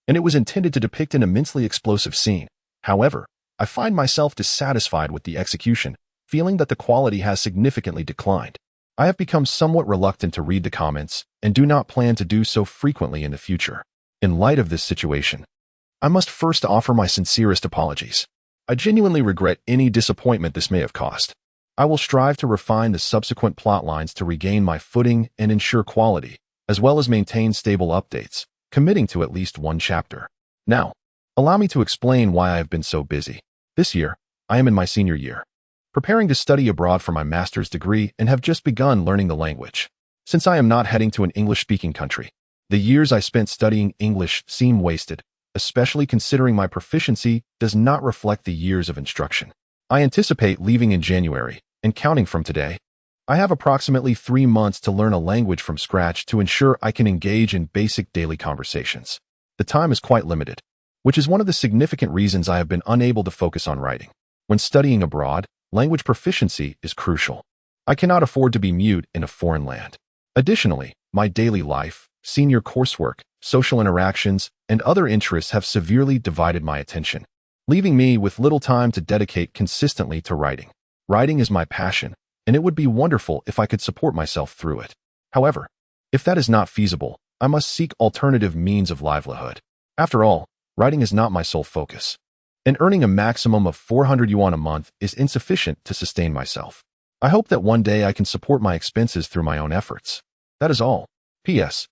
and it was intended to depict an immensely explosive scene. However, I find myself dissatisfied with the execution, feeling that the quality has significantly declined. I have become somewhat reluctant to read the comments and do not plan to do so frequently in the future. In light of this situation, I must first offer my sincerest apologies. I genuinely regret any disappointment this may have caused. I will strive to refine the subsequent plot lines to regain my footing and ensure quality, as well as maintain stable updates, committing to at least one chapter. Now, allow me to explain why I have been so busy. This year, I am in my senior year, preparing to study abroad for my master's degree and have just begun learning the language. Since I am not heading to an English-speaking country, the years I spent studying English seem wasted, especially considering my proficiency does not reflect the years of instruction. I anticipate leaving in January, and counting from today, I have approximately 3 months to learn a language from scratch to ensure I can engage in basic daily conversations. The time is quite limited, which is one of the significant reasons I have been unable to focus on writing. When studying abroad, language proficiency is crucial. I cannot afford to be mute in a foreign land. Additionally, my daily life, senior coursework, social interactions, and other interests have severely divided my attention, leaving me with little time to dedicate consistently to writing. Writing is my passion, and it would be wonderful if I could support myself through it. However, if that is not feasible, I must seek alternative means of livelihood. After all, writing is not my sole focus, and earning a maximum of 400 yuan a month is insufficient to sustain myself. I hope that one day I can support my expenses through my own efforts. That is all. P.S.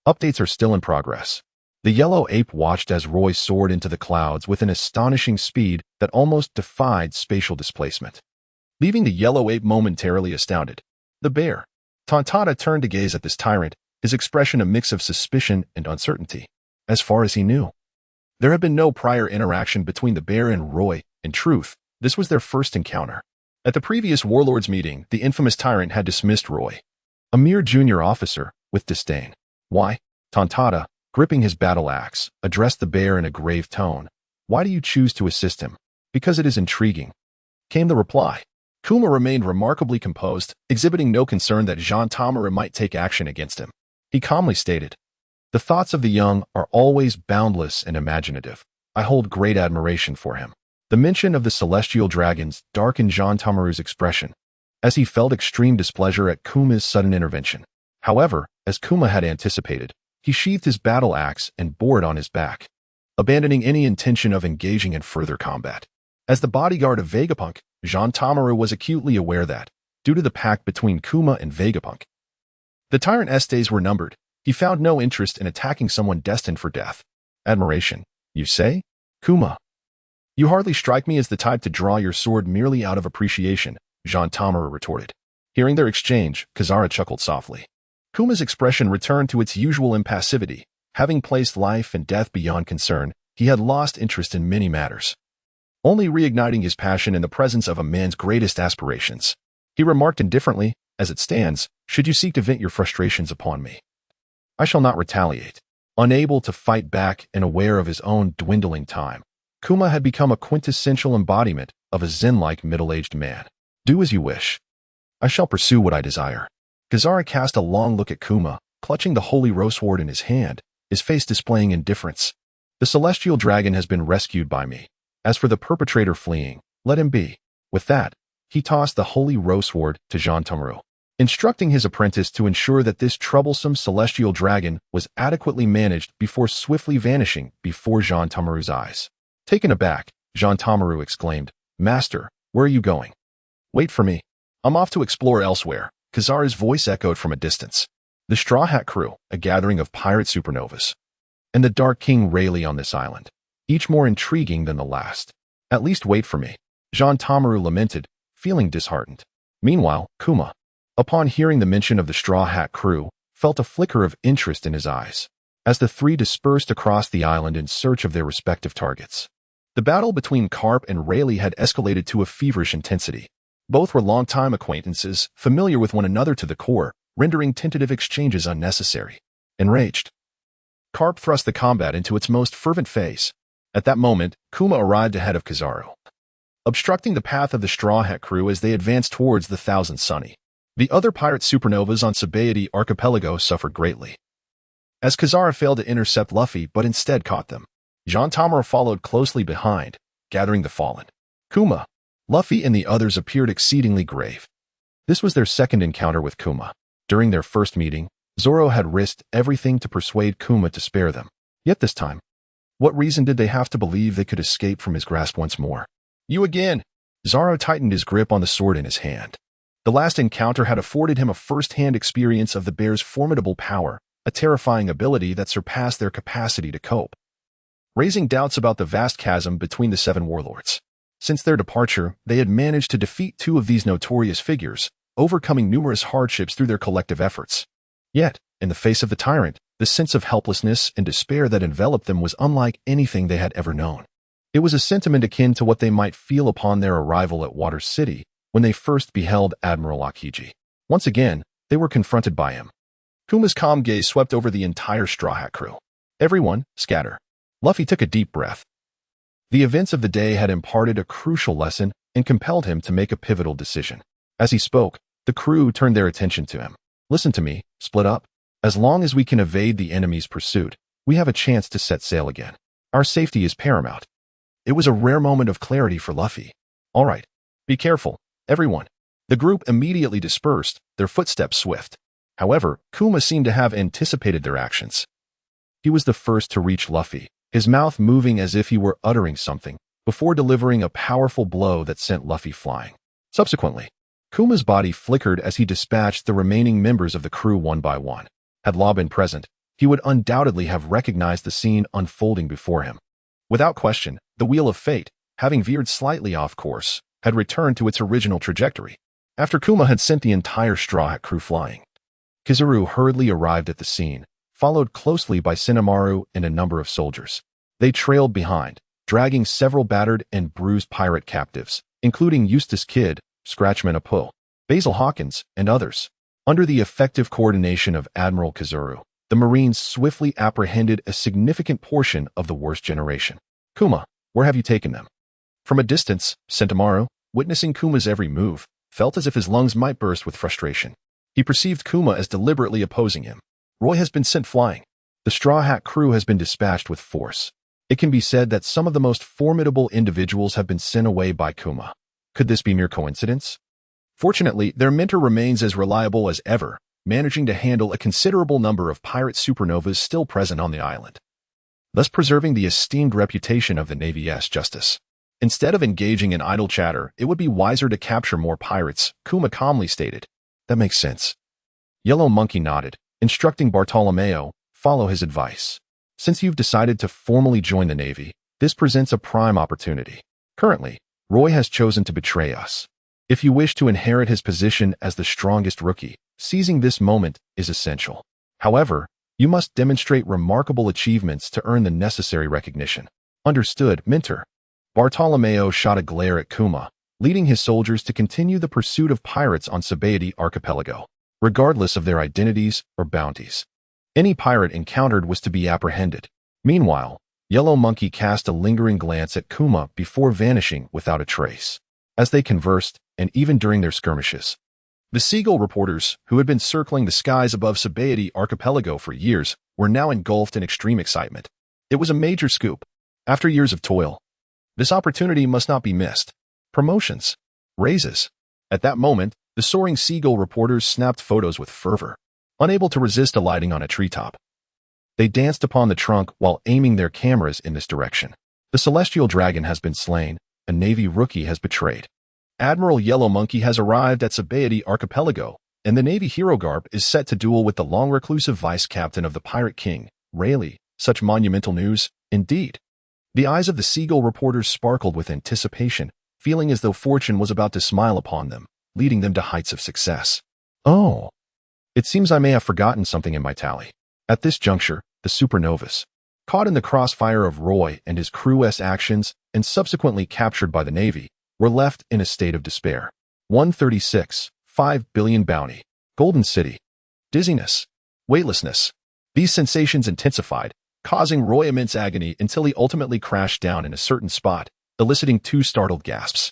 Updates are still in progress. The yellow ape watched as Roy soared into the clouds with an astonishing speed that almost defied spatial displacement, leaving the yellow ape momentarily astounded. The bear, Tontata, turned to gaze at this tyrant, his expression a mix of suspicion and uncertainty. As far as he knew, there had been no prior interaction between the bear and Roy. In truth, this was their first encounter. At the previous warlords meeting, the infamous tyrant had dismissed Roy, a mere junior officer, with disdain. Why? Tontata, gripping his battle axe, addressed the bear in a grave tone. Why do you choose to assist him? Because it is intriguing, came the reply. Kuma remained remarkably composed, exhibiting no concern that Jean Tamara might take action against him. He calmly stated, "The thoughts of the young are always boundless and imaginative. I hold great admiration for him." The mention of the celestial dragons darkened Jean Tamaru's expression, as he felt extreme displeasure at Kuma's sudden intervention. However, as Kuma had anticipated, he sheathed his battle axe and bore it on his back, abandoning any intention of engaging in further combat. As the bodyguard of Vegapunk, Jean Tamaru was acutely aware that, due to the pact between Kuma and Vegapunk, the tyrant's days were numbered. He found no interest in attacking someone destined for death. Admiration, you say? Kuma, you hardly strike me as the type to draw your sword merely out of appreciation, Jean Tamaru retorted. Hearing their exchange, Kazara chuckled softly. Kuma's expression returned to its usual impassivity. Having placed life and death beyond concern, he had lost interest in many matters, only reigniting his passion in the presence of a man's greatest aspirations. He remarked indifferently, "As it stands, should you seek to vent your frustrations upon me, I shall not retaliate." Unable to fight back and aware of his own dwindling time, Kuma had become a quintessential embodiment of a zen-like middle-aged man. "Do as you wish. I shall pursue what I desire." Kazara cast a long look at Kuma, clutching the holy rose sword in his hand, his face displaying indifference. "The celestial dragon has been rescued by me. As for the perpetrator fleeing, let him be." With that, he tossed the holy rose sword to Jean Tamaru, instructing his apprentice to ensure that this troublesome celestial dragon was adequately managed before swiftly vanishing before Jean Tamaru's eyes. Taken aback, Jean Tamaru exclaimed, "Master, where are you going?" "Wait for me. I'm off to explore elsewhere," Kazara's voice echoed from a distance. The Straw Hat Crew, a gathering of pirate supernovas, and the Dark King Rayleigh on this island, each more intriguing than the last. "At least wait for me," Jean Tamaru lamented, feeling disheartened. Meanwhile, Kuma, upon hearing the mention of the Straw Hat Crew, felt a flicker of interest in his eyes, as the three dispersed across the island in search of their respective targets. The battle between Carp and Rayleigh had escalated to a feverish intensity. Both were longtime acquaintances, familiar with one another to the core, rendering tentative exchanges unnecessary. Enraged, Carp thrust the combat into its most fervent phase. At that moment, Kuma arrived ahead of Kizaru, obstructing the path of the Straw Hat Crew as they advanced towards the Thousand Sunny. The other pirate supernovas on Sabaody Archipelago suffered greatly, as Kazara failed to intercept Luffy but instead caught them. Jean Tamaru followed closely behind, gathering the fallen. Kuma, Luffy and the others appeared exceedingly grave. This was their second encounter with Kuma. During their first meeting, Zoro had risked everything to persuade Kuma to spare them. Yet this time, what reason did they have to believe they could escape from his grasp once more? "You again!" Zoro tightened his grip on the sword in his hand. The last encounter had afforded him a first-hand experience of the bear's formidable power, a terrifying ability that surpassed their capacity to cope, raising doubts about the vast chasm between the seven warlords. Since their departure, they had managed to defeat two of these notorious figures, overcoming numerous hardships through their collective efforts. Yet, in the face of the tyrant, The sense of helplessness and despair that enveloped them was unlike anything they had ever known. It was a sentiment akin to what they might feel upon their arrival at Water City when they first beheld Admiral Akiji. Once again, they were confronted by him. Kuma's calm gaze swept over the entire Straw Hat crew. Everyone, scatter. Luffy took a deep breath. The events of the day had imparted a crucial lesson and compelled him to make a pivotal decision. As he spoke, the crew turned their attention to him. Listen to me, split up. As long as we can evade the enemy's pursuit, we have a chance to set sail again. Our safety is paramount. It was a rare moment of clarity for Luffy. All right, be careful, everyone. The group immediately dispersed, their footsteps swift. However, Kuma seemed to have anticipated their actions. He was the first to reach Luffy, his mouth moving as if he were uttering something, before delivering a powerful blow that sent Luffy flying. Subsequently, Kuma's body flickered as he dispatched the remaining members of the crew one by one. Had Law been present, he would undoubtedly have recognized the scene unfolding before him. Without question, the Wheel of Fate, having veered slightly off course, had returned to its original trajectory. After Kuma had sent the entire Straw Hat crew flying, Kizaru hurriedly arrived at the scene, followed closely by Senamaru and a number of soldiers. They trailed behind, dragging several battered and bruised pirate captives, including Eustace Kidd, Scratchman Apu, Basil Hawkins, and others. Under the effective coordination of Admiral Kizaru, the Marines swiftly apprehended a significant portion of the worst generation. Kuma, where have you taken them? From a distance, Sentomaru, witnessing Kuma's every move, felt as if his lungs might burst with frustration. He perceived Kuma as deliberately opposing him. Roy has been sent flying. The Straw Hat crew has been dispatched with force. It can be said that some of the most formidable individuals have been sent away by Kuma. Could this be mere coincidence? Fortunately, their mentor remains as reliable as ever, managing to handle a considerable number of pirate supernovas still present on the island, thus preserving the esteemed reputation of the Navy's justice. Instead of engaging in idle chatter, it would be wiser to capture more pirates, Kuma calmly stated. That makes sense. Yellow Monkey nodded, instructing Bartolomeo, follow his advice. Since you've decided to formally join the Navy, this presents a prime opportunity. Currently, Roy has chosen to betray us. If you wish to inherit his position as the strongest rookie, seizing this moment is essential. However, you must demonstrate remarkable achievements to earn the necessary recognition. Understood, Mentor. Bartolomeo shot a glare at Kuma, leading his soldiers to continue the pursuit of pirates on Sabaody Archipelago, regardless of their identities or bounties. Any pirate encountered was to be apprehended. Meanwhile, Yellow Monkey cast a lingering glance at Kuma before vanishing without a trace. As they conversed, and even during their skirmishes, the Seagull reporters, who had been circling the skies above Sabaody Archipelago for years, were now engulfed in extreme excitement. It was a major scoop. After years of toil, this opportunity must not be missed. Promotions. Raises. At that moment, the soaring Seagull reporters snapped photos with fervor, unable to resist alighting on a treetop. They danced upon the trunk while aiming their cameras in this direction. The Celestial Dragon has been slain. A Navy rookie has betrayed. Admiral Yellow Monkey has arrived at Sabaody Archipelago, and the Navy hero garb is set to duel with the long-reclusive vice-captain of the Pirate King, Rayleigh. Such monumental news, indeed. The eyes of the Seagull reporters sparkled with anticipation, feeling as though fortune was about to smile upon them, leading them to heights of success. Oh, it seems I may have forgotten something in my tally. At this juncture, the supernovas, caught in the crossfire of Roy and his crew's actions and subsequently captured by the Navy, were left in a state of despair. 136, 5 billion bounty, Golden City, dizziness, weightlessness. These sensations intensified, causing Roy immense agony until he ultimately crashed down in a certain spot, eliciting 2 startled gasps.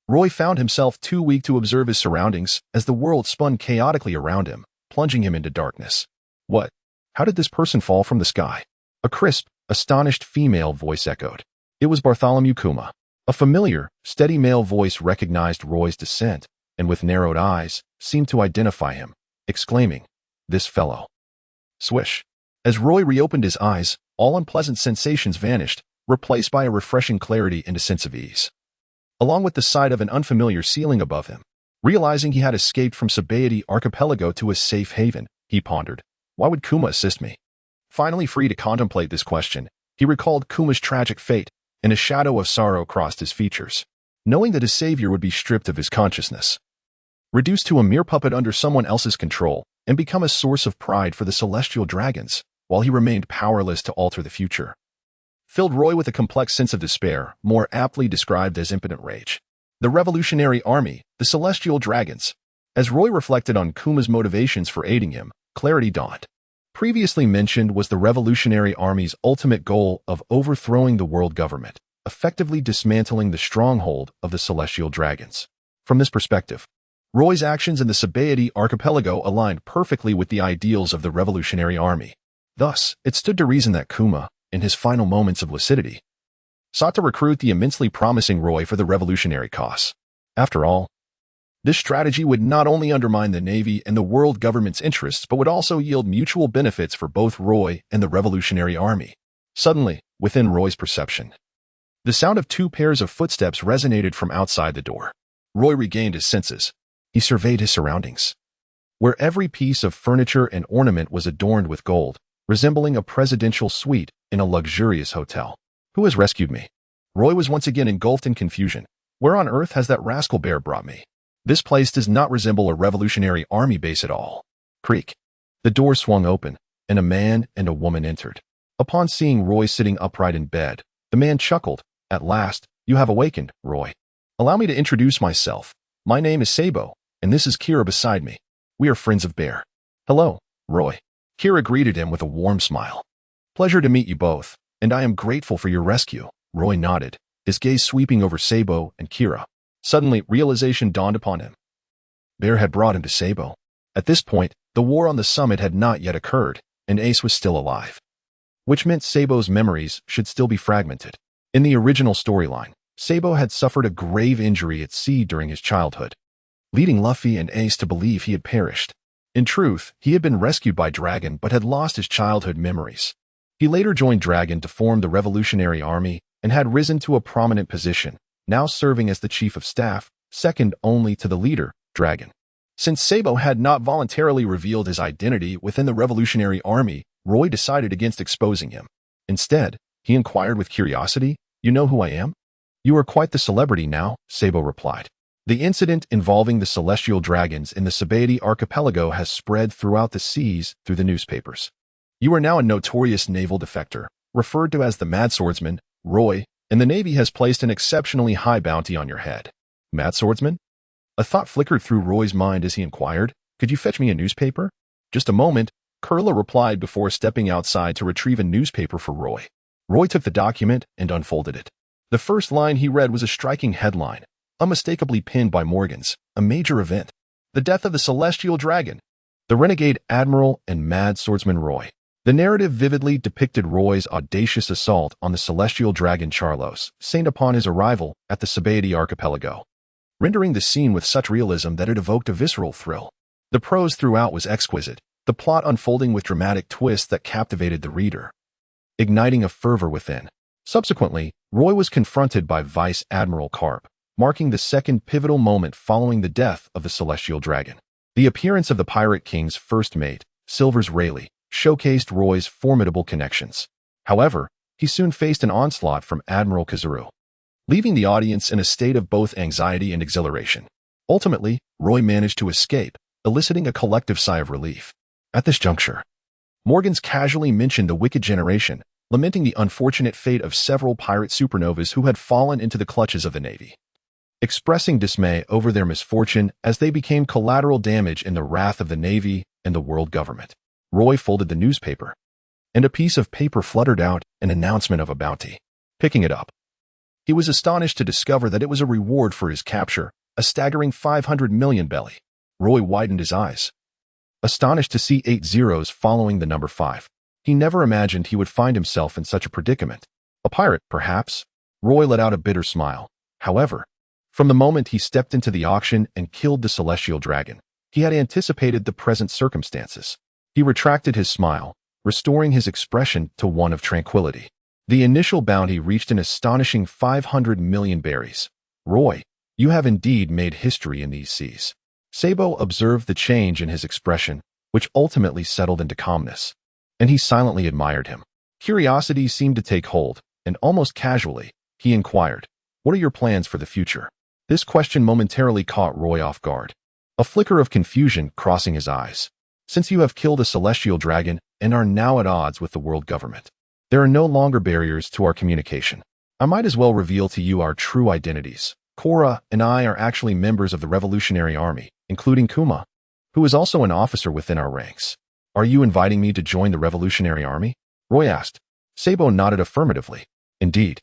Roy found himself too weak to observe his surroundings as the world spun chaotically around him, plunging him into darkness. What? How did this person fall from the sky? A crisp, astonished female voice echoed. It was Bartholomew Kuma. A familiar, steady male voice recognized Roy's descent, and with narrowed eyes, seemed to identify him, exclaiming, "This fellow." Swish. As Roy reopened his eyes, all unpleasant sensations vanished, replaced by a refreshing clarity and a sense of ease. Along with the sight of an unfamiliar ceiling above him, realizing he had escaped from Sabaody Archipelago to a safe haven, he pondered, why would Kuma assist me? Finally free to contemplate this question, he recalled Kuma's tragic fate, and a shadow of sorrow crossed his features, knowing that his savior would be stripped of his consciousness, reduced to a mere puppet under someone else's control, and become a source of pride for the Celestial Dragons. while he remained powerless to alter the future, filled Roy with a complex sense of despair, more aptly described as impotent rage. The Revolutionary Army, the Celestial Dragons. As Roy reflected on Kuma's motivations for aiding him, clarity dawned. Previously mentioned was the Revolutionary Army's ultimate goal of overthrowing the world government, effectively dismantling the stronghold of the Celestial Dragons. From this perspective, Roy's actions in the Sabaody archipelago aligned perfectly with the ideals of the Revolutionary Army. Thus, it stood to reason that Kuma, in his final moments of lucidity, sought to recruit the immensely promising Roy for the revolutionary cause. After all, this strategy would not only undermine the Navy and the world government's interests, but would also yield mutual benefits for both Roy and the Revolutionary Army. Suddenly, within Roy's perception, the sound of 2 pairs of footsteps resonated from outside the door. Roy regained his senses. He surveyed his surroundings, where every piece of furniture and ornament was adorned with gold, resembling a presidential suite in a luxurious hotel. Who has rescued me? Roy was once again engulfed in confusion. Where on earth has that rascal bear brought me? This place does not resemble a Revolutionary Army base at all. Creak. The door swung open, and a man and a woman entered. Upon seeing Roy sitting upright in bed, the man chuckled. At last, you have awakened, Roy. Allow me to introduce myself. My name is Sabo, and this is Kira beside me. We are friends of Bear. Hello, Roy. Kira greeted him with a warm smile. Pleasure to meet you both, and I am grateful for your rescue. Roy nodded, his gaze sweeping over Sabo and Kira. Suddenly, realization dawned upon him. Bear had brought him to Sabo. At this point, the war on the summit had not yet occurred, and Ace was still alive, which meant Sabo's memories should still be fragmented. In the original storyline, Sabo had suffered a grave injury at sea during his childhood, leading Luffy and Ace to believe he had perished. In truth, he had been rescued by Dragon but had lost his childhood memories. He later joined Dragon to form the Revolutionary Army and had risen to a prominent position, now serving as the Chief of Staff, second only to the leader, Dragon. Since Sabo had not voluntarily revealed his identity within the Revolutionary Army, Roy decided against exposing him. Instead, he inquired with curiosity, "You know who I am?" "You are quite the celebrity now," Sabo replied. "The incident involving the Celestial Dragons in the Sabaody archipelago has spread throughout the seas through the newspapers. You are now a notorious naval defector, referred to as the Mad Swordsman, Roy, and the Navy has placed an exceptionally high bounty on your head." Mad Swordsman? A thought flickered through Roy's mind as he inquired, "Could you fetch me a newspaper?" "Just a moment," Kurla replied before stepping outside to retrieve a newspaper for Roy. Roy took the document and unfolded it. The first line he read was a striking headline, unmistakably pinned by Morgan's, "A major event. The death of the Celestial Dragon, the renegade Admiral and Mad Swordsman Roy." The narrative vividly depicted Roy's audacious assault on the Celestial Dragon Charlos, seen upon his arrival at the Sabaody archipelago, rendering the scene with such realism that it evoked a visceral thrill. The prose throughout was exquisite, the plot unfolding with dramatic twists that captivated the reader, igniting a fervor within. Subsequently, Roy was confronted by Vice Admiral Carp, marking the second pivotal moment following the death of the Celestial Dragon. The appearance of the Pirate King's first mate, Silvers Rayleigh, showcased Roy's formidable connections. However, he soon faced an onslaught from Admiral Kazuru, leaving the audience in a state of both anxiety and exhilaration. Ultimately, Roy managed to escape, eliciting a collective sigh of relief. At this juncture, Morgans casually mentioned the Wicked Generation, lamenting the unfortunate fate of several pirate supernovas who had fallen into the clutches of the Navy, expressing dismay over their misfortune as they became collateral damage in the wrath of the Navy and the world government. Roy folded the newspaper, and a piece of paper fluttered out, an announcement of a bounty. Picking it up, he was astonished to discover that it was a reward for his capture, a staggering 500 million belly. Roy widened his eyes, astonished to see 8 zeros following the number 5. He never imagined he would find himself in such a predicament. A pirate, perhaps? Roy let out a bitter smile. However, from the moment he stepped into the auction and killed the Celestial Dragon, he had anticipated the present circumstances. He retracted his smile, restoring his expression to one of tranquility. The initial bounty reached an astonishing 500 million berries. Roy, you have indeed made history in these seas. Sabo observed the change in his expression, which ultimately settled into calmness, and he silently admired him. Curiosity seemed to take hold, and almost casually, he inquired, "What are your plans for the future?" This question momentarily caught Roy off guard, a flicker of confusion crossing his eyes. Since you have killed a celestial dragon and are now at odds with the world government, there are no longer barriers to our communication. I might as well reveal to you our true identities. Cora and I are actually members of the Revolutionary Army, including Kuma, who is also an officer within our ranks. Are you inviting me to join the Revolutionary Army? Roy asked. Sabo nodded affirmatively. Indeed.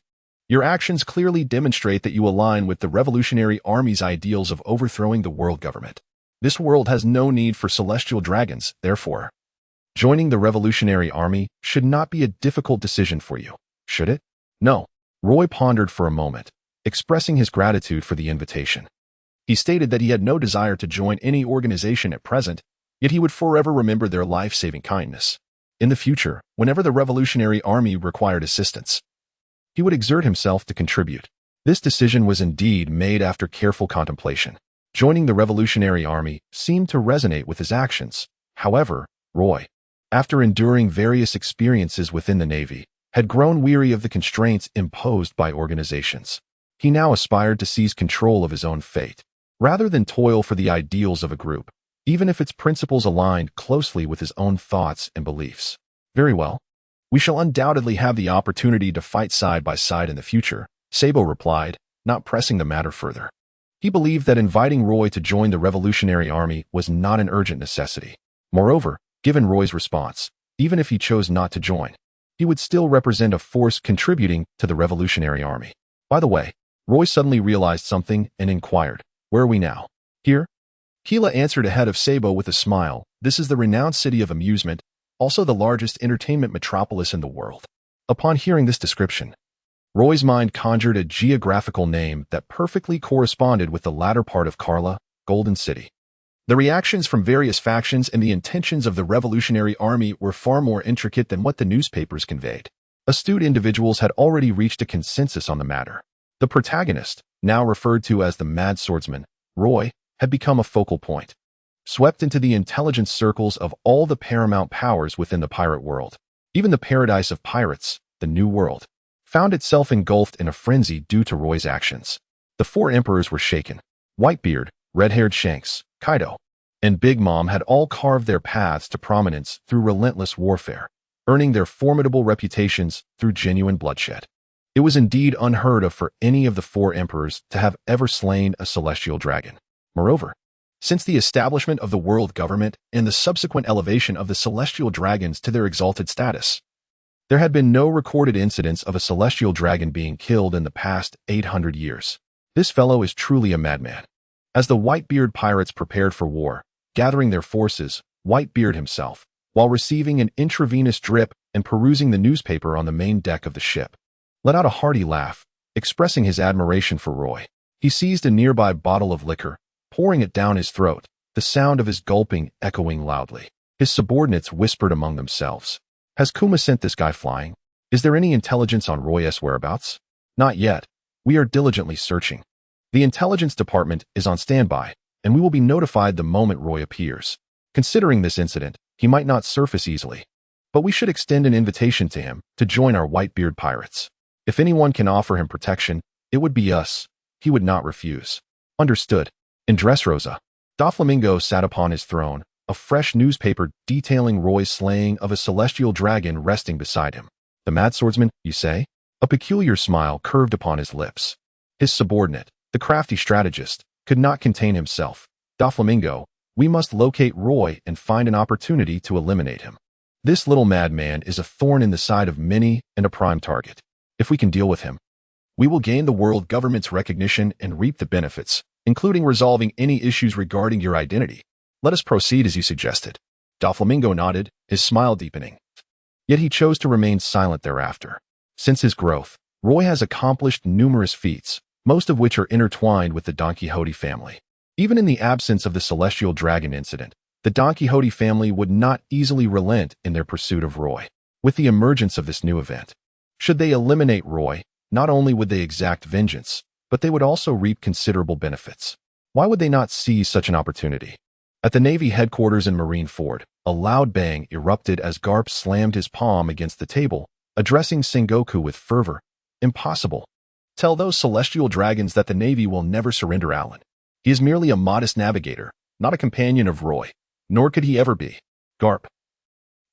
Your actions clearly demonstrate that you align with the Revolutionary Army's ideals of overthrowing the world government. This world has no need for celestial dragons, therefore. Joining the Revolutionary Army should not be a difficult decision for you, should it? No. Roy pondered for a moment, expressing his gratitude for the invitation. He stated that he had no desire to join any organization at present, yet he would forever remember their life-saving kindness. In the future, whenever the Revolutionary Army required assistance, he would exert himself to contribute. This decision was indeed made after careful contemplation. Joining the Revolutionary Army seemed to resonate with his actions. However, Roy, after enduring various experiences within the Navy, had grown weary of the constraints imposed by organizations. He now aspired to seize control of his own fate, rather than toil for the ideals of a group, even if its principles aligned closely with his own thoughts and beliefs. Very well. We shall undoubtedly have the opportunity to fight side by side in the future, Sabo replied, not pressing the matter further. He believed that inviting Roy to join the Revolutionary Army was not an urgent necessity. Moreover, given Roy's response, even if he chose not to join, he would still represent a force contributing to the Revolutionary Army. By the way, Roy suddenly realized something and inquired, where are we now? Here? Keela answered ahead of Sabo with a smile. This is the renowned city of amusement, also the largest entertainment metropolis in the world. Upon hearing this description, Roy's mind conjured a geographical name that perfectly corresponded with the latter part of Karla, Golden City. The reactions from various factions and the intentions of the Revolutionary Army were far more intricate than what the newspapers conveyed. Astute individuals had already reached a consensus on the matter. The protagonist, now referred to as the Mad Swordsman, Roy, had become a focal point, swept into the intelligence circles of all the paramount powers within the pirate world. Even the paradise of pirates, the New World, found itself engulfed in a frenzy due to Roy's actions. The four emperors were shaken. Whitebeard, red-haired Shanks, Kaido, and Big Mom had all carved their paths to prominence through relentless warfare, earning their formidable reputations through genuine bloodshed. It was indeed unheard of for any of the four emperors to have ever slain a celestial dragon. Moreover, since the establishment of the world government and the subsequent elevation of the celestial dragons to their exalted status, there had been no recorded incidents of a celestial dragon being killed in the past 800 years. This fellow is truly a madman. As the Whitebeard pirates prepared for war, gathering their forces, Whitebeard himself, while receiving an intravenous drip and perusing the newspaper on the main deck of the ship, let out a hearty laugh, expressing his admiration for Roy. He seized a nearby bottle of liquor, pouring it down his throat, the sound of his gulping echoing loudly. His subordinates whispered among themselves. Has Kuma sent this guy flying? Is there any intelligence on Roy's whereabouts? Not yet. We are diligently searching. The intelligence department is on standby, and we will be notified the moment Roy appears. Considering this incident, he might not surface easily, but we should extend an invitation to him to join our Whitebeard pirates. If anyone can offer him protection, it would be us. He would not refuse. Understood. In Dressrosa, Doflamingo sat upon his throne, a fresh newspaper detailing Roy's slaying of a celestial dragon resting beside him. The Mad Swordsman, you say? A peculiar smile curved upon his lips. His subordinate, the crafty strategist, could not contain himself. Doflamingo, we must locate Roy and find an opportunity to eliminate him. This little madman is a thorn in the side of many and a prime target. If we can deal with him, we will gain the world government's recognition and reap the benefits, including resolving any issues regarding your identity. Let us proceed as you suggested. Doflamingo nodded, his smile deepening. Yet he chose to remain silent thereafter. Since his growth, Roy has accomplished numerous feats, most of which are intertwined with the Don Quixote family. Even in the absence of the celestial dragon incident, the Don Quixote family would not easily relent in their pursuit of Roy. With the emergence of this new event, should they eliminate Roy, not only would they exact vengeance, but they would also reap considerable benefits. Why would they not seize such an opportunity? At the Navy headquarters in Marineford, a loud bang erupted as Garp slammed his palm against the table, addressing Sengoku with fervor. Impossible. Tell those celestial dragons that the Navy will never surrender Alan. He is merely a modest navigator, not a companion of Roy, nor could he ever be. Garp.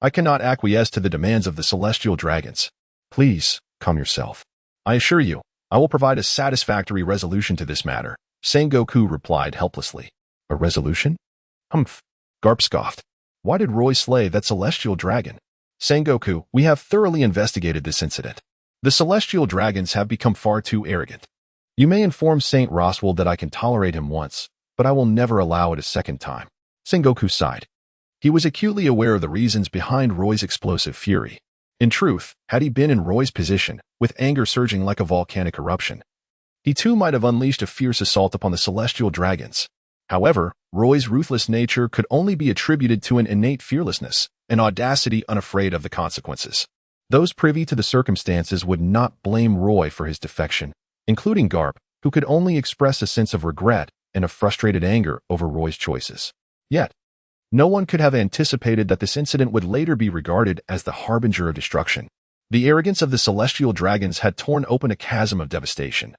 I cannot acquiesce to the demands of the celestial dragons. Please, calm yourself. I assure you, I will provide a satisfactory resolution to this matter, Sengoku replied helplessly. A resolution? Humph. Garp scoffed. Why did Roy slay that celestial dragon? Sengoku, we have thoroughly investigated this incident. The celestial dragons have become far too arrogant. You may inform Saint Roswell that I can tolerate him once, but I will never allow it a second time. Sengoku sighed. He was acutely aware of the reasons behind Roy's explosive fury. In truth, had he been in Roy's position, with anger surging like a volcanic eruption, he too might have unleashed a fierce assault upon the celestial dragons. However, Roy's ruthless nature could only be attributed to an innate fearlessness, an audacity unafraid of the consequences. Those privy to the circumstances would not blame Roy for his defection, including Garp, who could only express a sense of regret and a frustrated anger over Roy's choices. Yet, no one could have anticipated that this incident would later be regarded as the harbinger of destruction. The arrogance of the celestial dragons had torn open a chasm of devastation,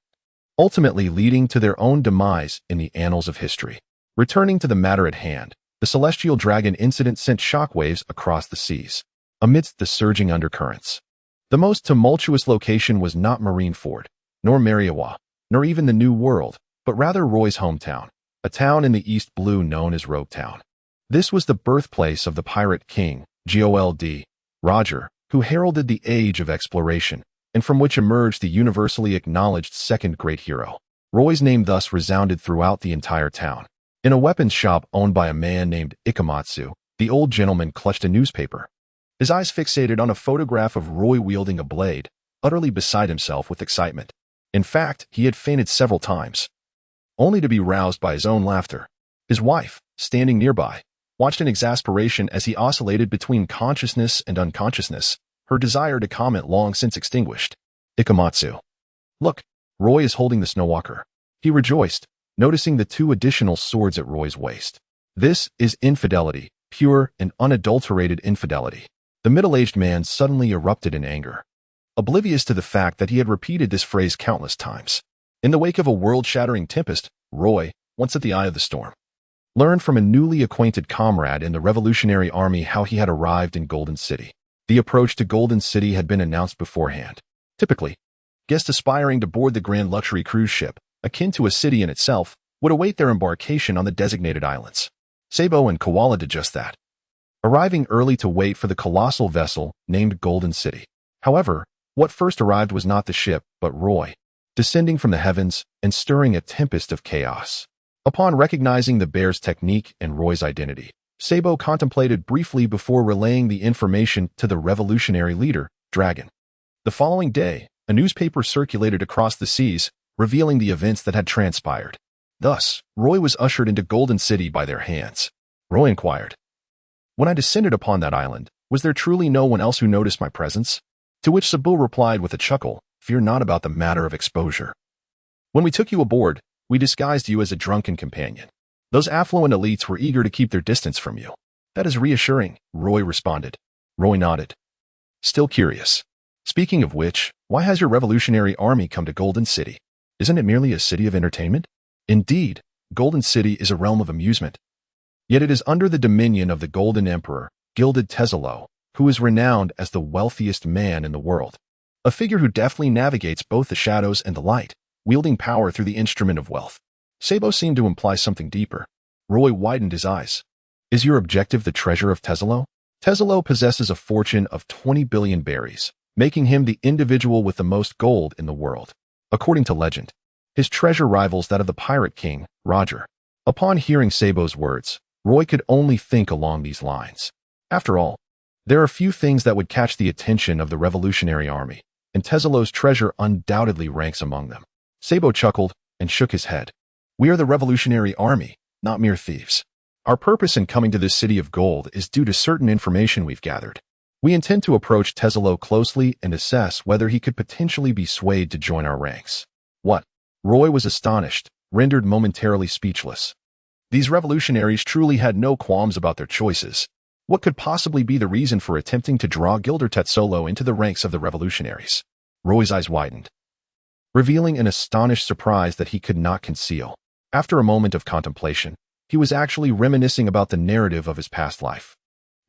ultimately leading to their own demise in the annals of history. Returning to the matter at hand, the celestial dragon incident sent shockwaves across the seas, amidst the surging undercurrents. The most tumultuous location was not Marineford, nor Mariawa, nor even the New World, but rather Roy's hometown, a town in the East Blue known as Rog Town. This was the birthplace of the pirate king, Gold Roger, who heralded the age of exploration, and from which emerged the universally acknowledged second great hero. Roy's name thus resounded throughout the entire town. In a weapons shop owned by a man named Ikamatsu, the old gentleman clutched a newspaper, his eyes fixated on a photograph of Roy wielding a blade, utterly beside himself with excitement. In fact, he had fainted several times, only to be roused by his own laughter. His wife, standing nearby, watched in exasperation as he oscillated between consciousness and unconsciousness, her desire to comment long since extinguished. Ikamatsu. Look, Roy is holding the snowwalker. He rejoiced, noticing the 2 additional swords at Roy's waist. This is infidelity, pure and unadulterated infidelity. The middle-aged man suddenly erupted in anger, oblivious to the fact that he had repeated this phrase countless times. In the wake of a world-shattering tempest, Roy, once at the eye of the storm, learned from a newly acquainted comrade in the Revolutionary Army how he had arrived in Golden City. The approach to Golden City had been announced beforehand. Typically, guests aspiring to board the grand luxury cruise ship, akin to a city in itself, would await their embarkation on the designated islands. Sabo and Koala did just that, arriving early to wait for the colossal vessel named Golden City. However, what first arrived was not the ship, but Roy, descending from the heavens and stirring a tempest of chaos. Upon recognizing the bear's technique and Roy's identity, Sabo contemplated briefly before relaying the information to the revolutionary leader, Dragon. The following day, a newspaper circulated across the seas, revealing the events that had transpired. Thus, Roy was ushered into Golden City by their hands. Roy inquired, "When I descended upon that island, was there truly no one else who noticed my presence?" To which Sabo replied with a chuckle, "Fear not about the matter of exposure. When we took you aboard, we disguised you as a drunken companion. Those affluent elites were eager to keep their distance from you." "That is reassuring," Roy responded. Roy nodded, still curious. "Speaking of which, why has your revolutionary army come to Golden City? Isn't it merely a city of entertainment?" "Indeed, Golden City is a realm of amusement. Yet it is under the dominion of the Golden Emperor, Gilded Tezelo, who is renowned as the wealthiest man in the world. A figure who deftly navigates both the shadows and the light, wielding power through the instrument of wealth." Sabo seemed to imply something deeper. Roy widened his eyes. "Is your objective the treasure of Tezelo?" Tezelo possesses a fortune of 20 billion berries, making him the individual with the most gold in the world. According to legend, his treasure rivals that of the pirate king, Roger. Upon hearing Sabo's words, Roy could only think along these lines. After all, there are few things that would catch the attention of the Revolutionary Army, and Tezelo's treasure undoubtedly ranks among them. Sabo chuckled and shook his head. "We are the Revolutionary Army, not mere thieves. Our purpose in coming to this city of gold is due to certain information we've gathered. We intend to approach Tezelo closely and assess whether he could potentially be swayed to join our ranks." "What?" Roy was astonished, rendered momentarily speechless. These revolutionaries truly had no qualms about their choices. What could possibly be the reason for attempting to draw Gilder Tetsolo into the ranks of the revolutionaries? Roy's eyes widened, revealing an astonished surprise that he could not conceal. After a moment of contemplation, he was actually reminiscing about the narrative of his past life.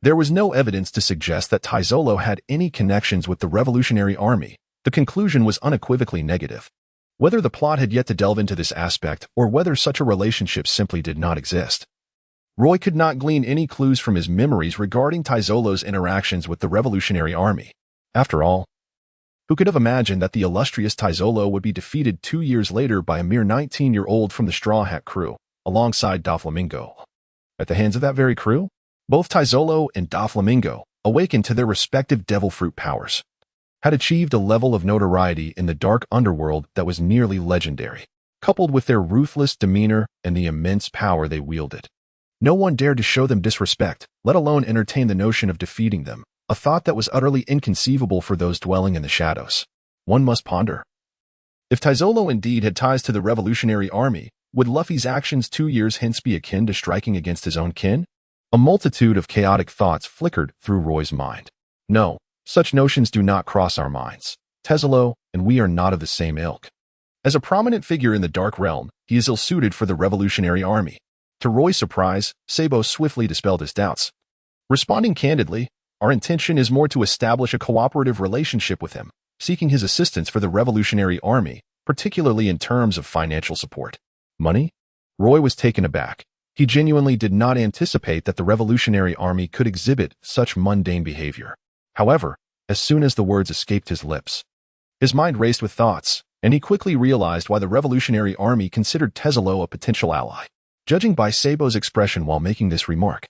There was no evidence to suggest that Taizolo had any connections with the Revolutionary Army. The conclusion was unequivocally negative. Whether the plot had yet to delve into this aspect or whether such a relationship simply did not exist, Roy could not glean any clues from his memories regarding Taizolo's interactions with the Revolutionary Army. After all, who could have imagined that the illustrious Taizolo would be defeated 2 years later by a mere 19-year-old from the Straw Hat crew, alongside Doflamingo? At the hands of that very crew, both Taizolo and Doflamingo, awakened to their respective devil fruit powers, had achieved a level of notoriety in the dark underworld that was nearly legendary, coupled with their ruthless demeanor and the immense power they wielded. No one dared to show them disrespect, let alone entertain the notion of defeating them, a thought that was utterly inconceivable for those dwelling in the shadows. One must ponder. If Taizolo indeed had ties to the Revolutionary Army, would Luffy's actions 2 years hence be akin to striking against his own kin? A multitude of chaotic thoughts flickered through Roy's mind. No, such notions do not cross our minds. Taizolo and we are not of the same ilk. As a prominent figure in the Dark Realm, he is ill-suited for the Revolutionary Army. To Roy's surprise, Sabo swiftly dispelled his doubts. Responding candidly, our intention is more to establish a cooperative relationship with him, seeking his assistance for the Revolutionary Army, particularly in terms of financial support. Money? Roy was taken aback. He genuinely did not anticipate that the Revolutionary Army could exhibit such mundane behavior. However, as soon as the words escaped his lips, his mind raced with thoughts, and he quickly realized why the Revolutionary Army considered Taizolo a potential ally. Judging by Sabo's expression while making this remark,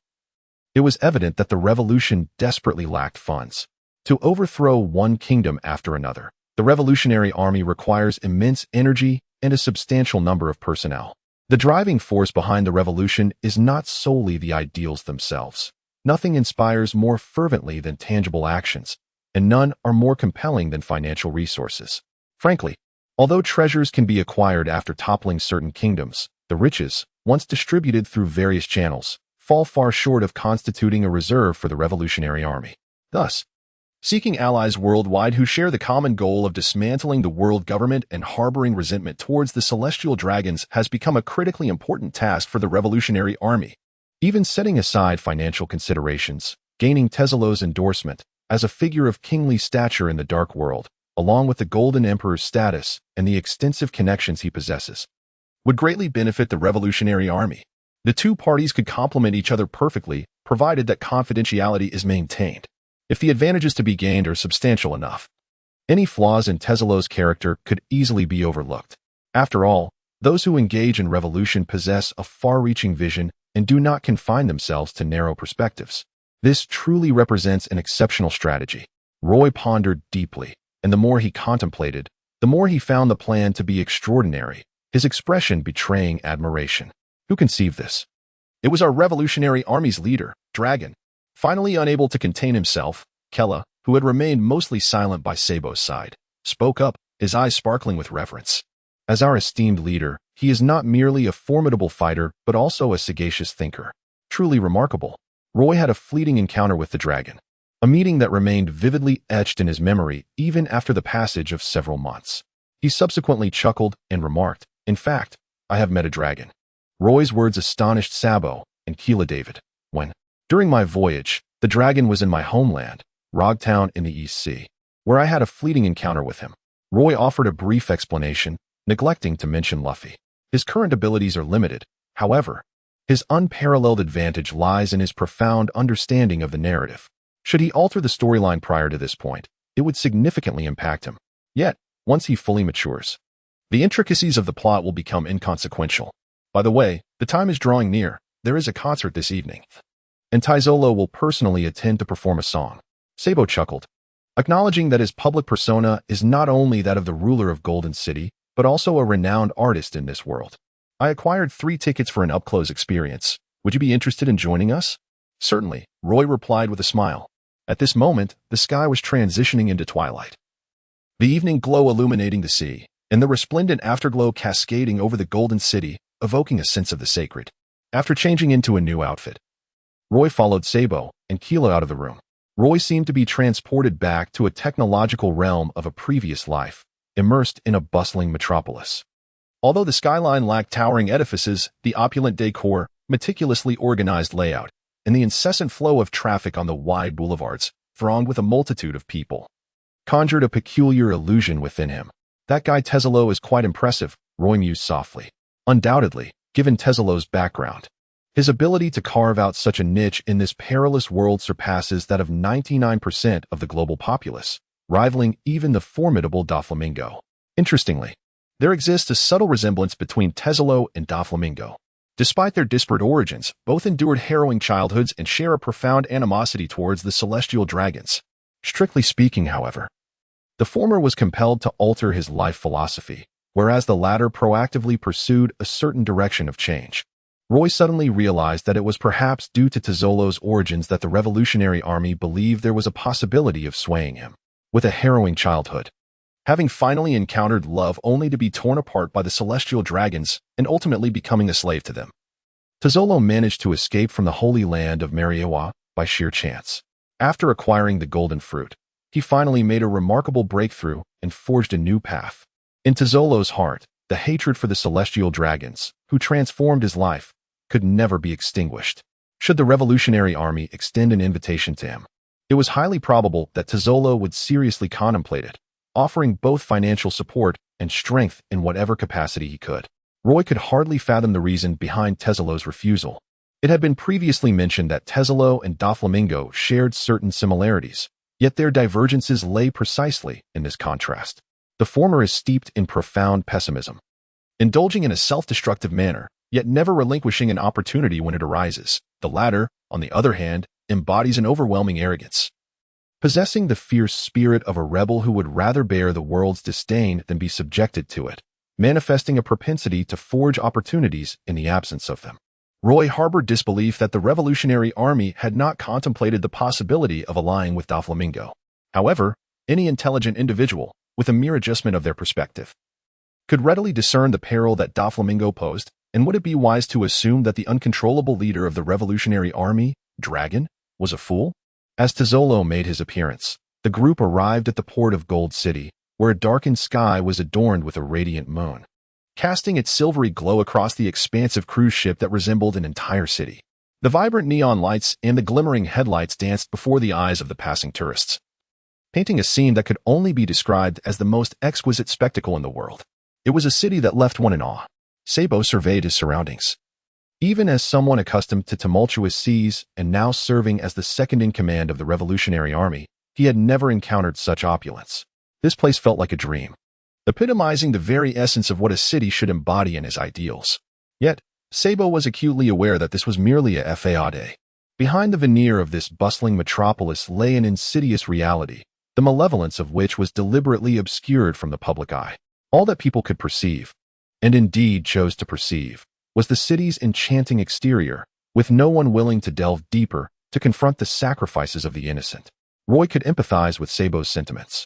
it was evident that the revolution desperately lacked funds. To overthrow one kingdom after another, the Revolutionary Army requires immense energy and a substantial number of personnel. The driving force behind the revolution is not solely the ideals themselves. Nothing inspires more fervently than tangible actions, and none are more compelling than financial resources. Frankly, although treasures can be acquired after toppling certain kingdoms, the riches, once distributed through various channels, fall far short of constituting a reserve for the Revolutionary Army. Thus, seeking allies worldwide who share the common goal of dismantling the world government and harboring resentment towards the celestial dragons has become a critically important task for the Revolutionary Army. Even setting aside financial considerations, gaining Taizolo's endorsement as a figure of kingly stature in the Dark World, along with the Golden Emperor's status and the extensive connections he possesses, would greatly benefit the Revolutionary Army. The two parties could complement each other perfectly, provided that confidentiality is maintained. If the advantages to be gained are substantial enough, any flaws in Taizolo's character could easily be overlooked. After all, those who engage in revolution possess a far-reaching vision and do not confine themselves to narrow perspectives. This truly represents an exceptional strategy. Roy pondered deeply, and the more he contemplated, the more he found the plan to be extraordinary, his expression betraying admiration. Who conceived this? It was our Revolutionary Army's leader, Dragon. Finally unable to contain himself, Kella, who had remained mostly silent by Sabo's side, spoke up, his eyes sparkling with reverence. As our esteemed leader, he is not merely a formidable fighter, but also a sagacious thinker. Truly remarkable. Roy had a fleeting encounter with the dragon, a meeting that remained vividly etched in his memory even after the passage of several months. He subsequently chuckled and remarked, "In fact, I have met a dragon." Roy's words astonished Sabo and Keela David. When, during my voyage, the dragon was in my homeland, Rog Town in the East Sea, where I had a fleeting encounter with him. Roy offered a brief explanation, neglecting to mention Luffy. His current abilities are limited, however. His unparalleled advantage lies in his profound understanding of the narrative. Should he alter the storyline prior to this point, it would significantly impact him. Yet, once he fully matures, the intricacies of the plot will become inconsequential. By the way, the time is drawing near. There is a concert this evening, and Taizolo will personally attend to perform a song. Sabo chuckled, acknowledging that his public persona is not only that of the ruler of Golden City, but also a renowned artist in this world. I acquired 3 tickets for an up-close experience. Would you be interested in joining us? Certainly, Roy replied with a smile. At this moment, the sky was transitioning into twilight, the evening glow illuminating the sea, and the resplendent afterglow cascading over the Golden City, evoking a sense of the sacred. After changing into a new outfit, Roy followed Sabo and Keela out of the room. Roy seemed to be transported back to a technological realm of a previous life, immersed in a bustling metropolis. Although the skyline lacked towering edifices, the opulent decor, meticulously organized layout, and the incessant flow of traffic on the wide boulevards, thronged with a multitude of people, conjured a peculiar illusion within him. That guy Tezzolo is quite impressive, Roy mused softly. Undoubtedly, given Tezzolo's background. His ability to carve out such a niche in this perilous world surpasses that of 99% of the global populace, rivaling even the formidable Doflamingo. Interestingly, there exists a subtle resemblance between Tezzolo and Doflamingo. Despite their disparate origins, both endured harrowing childhoods and share a profound animosity towards the celestial dragons. Strictly speaking, however, the former was compelled to alter his life philosophy, whereas the latter proactively pursued a certain direction of change. Roy suddenly realized that it was perhaps due to Tezzolo's origins that the Revolutionary Army believed there was a possibility of swaying him. With a harrowing childhood, having finally encountered love only to be torn apart by the celestial dragons and ultimately becoming a slave to them, Tezzolo managed to escape from the holy land of Mariewa by sheer chance. After acquiring the golden fruit, he finally made a remarkable breakthrough and forged a new path. In Tezzolo's heart, the hatred for the celestial dragons, who transformed his life, could never be extinguished. Should the Revolutionary Army extend an invitation to him, it was highly probable that Tezzolo would seriously contemplate it, offering both financial support and strength in whatever capacity he could. Roy could hardly fathom the reason behind Tezzolo's refusal. It had been previously mentioned that Tezzolo and Doflamingo shared certain similarities, yet their divergences lay precisely in this contrast. The former is steeped in profound pessimism, indulging in a self-destructive manner, yet never relinquishing an opportunity when it arises. The latter, on the other hand, embodies an overwhelming arrogance, possessing the fierce spirit of a rebel who would rather bear the world's disdain than be subjected to it, manifesting a propensity to forge opportunities in the absence of them. Roy harbored disbelief that the Revolutionary Army had not contemplated the possibility of allying with Doflamingo. However, any intelligent individual, with a mere adjustment of their perspective, could readily discern the peril that Doflamingo posed, and would it be wise to assume that the uncontrollable leader of the Revolutionary Army, Dragon, was a fool? As Tezzolo made his appearance, the group arrived at the port of Gold City, where a darkened sky was adorned with a radiant moon, casting its silvery glow across the expansive cruise ship that resembled an entire city. The vibrant neon lights and the glimmering headlights danced before the eyes of the passing tourists, painting a scene that could only be described as the most exquisite spectacle in the world. It was a city that left one in awe. Sabo surveyed his surroundings. Even as someone accustomed to tumultuous seas and now serving as the second-in-command of the Revolutionary Army, he had never encountered such opulence. This place felt like a dream, epitomizing the very essence of what a city should embody in his ideals. Yet, Sabo was acutely aware that this was merely a facade. Behind the veneer of this bustling metropolis lay an insidious reality, the malevolence of which was deliberately obscured from the public eye. All that people could perceive, and indeed chose to perceive, was the city's enchanting exterior, with no one willing to delve deeper to confront the sacrifices of the innocent. Roy could empathize with Sabo's sentiments.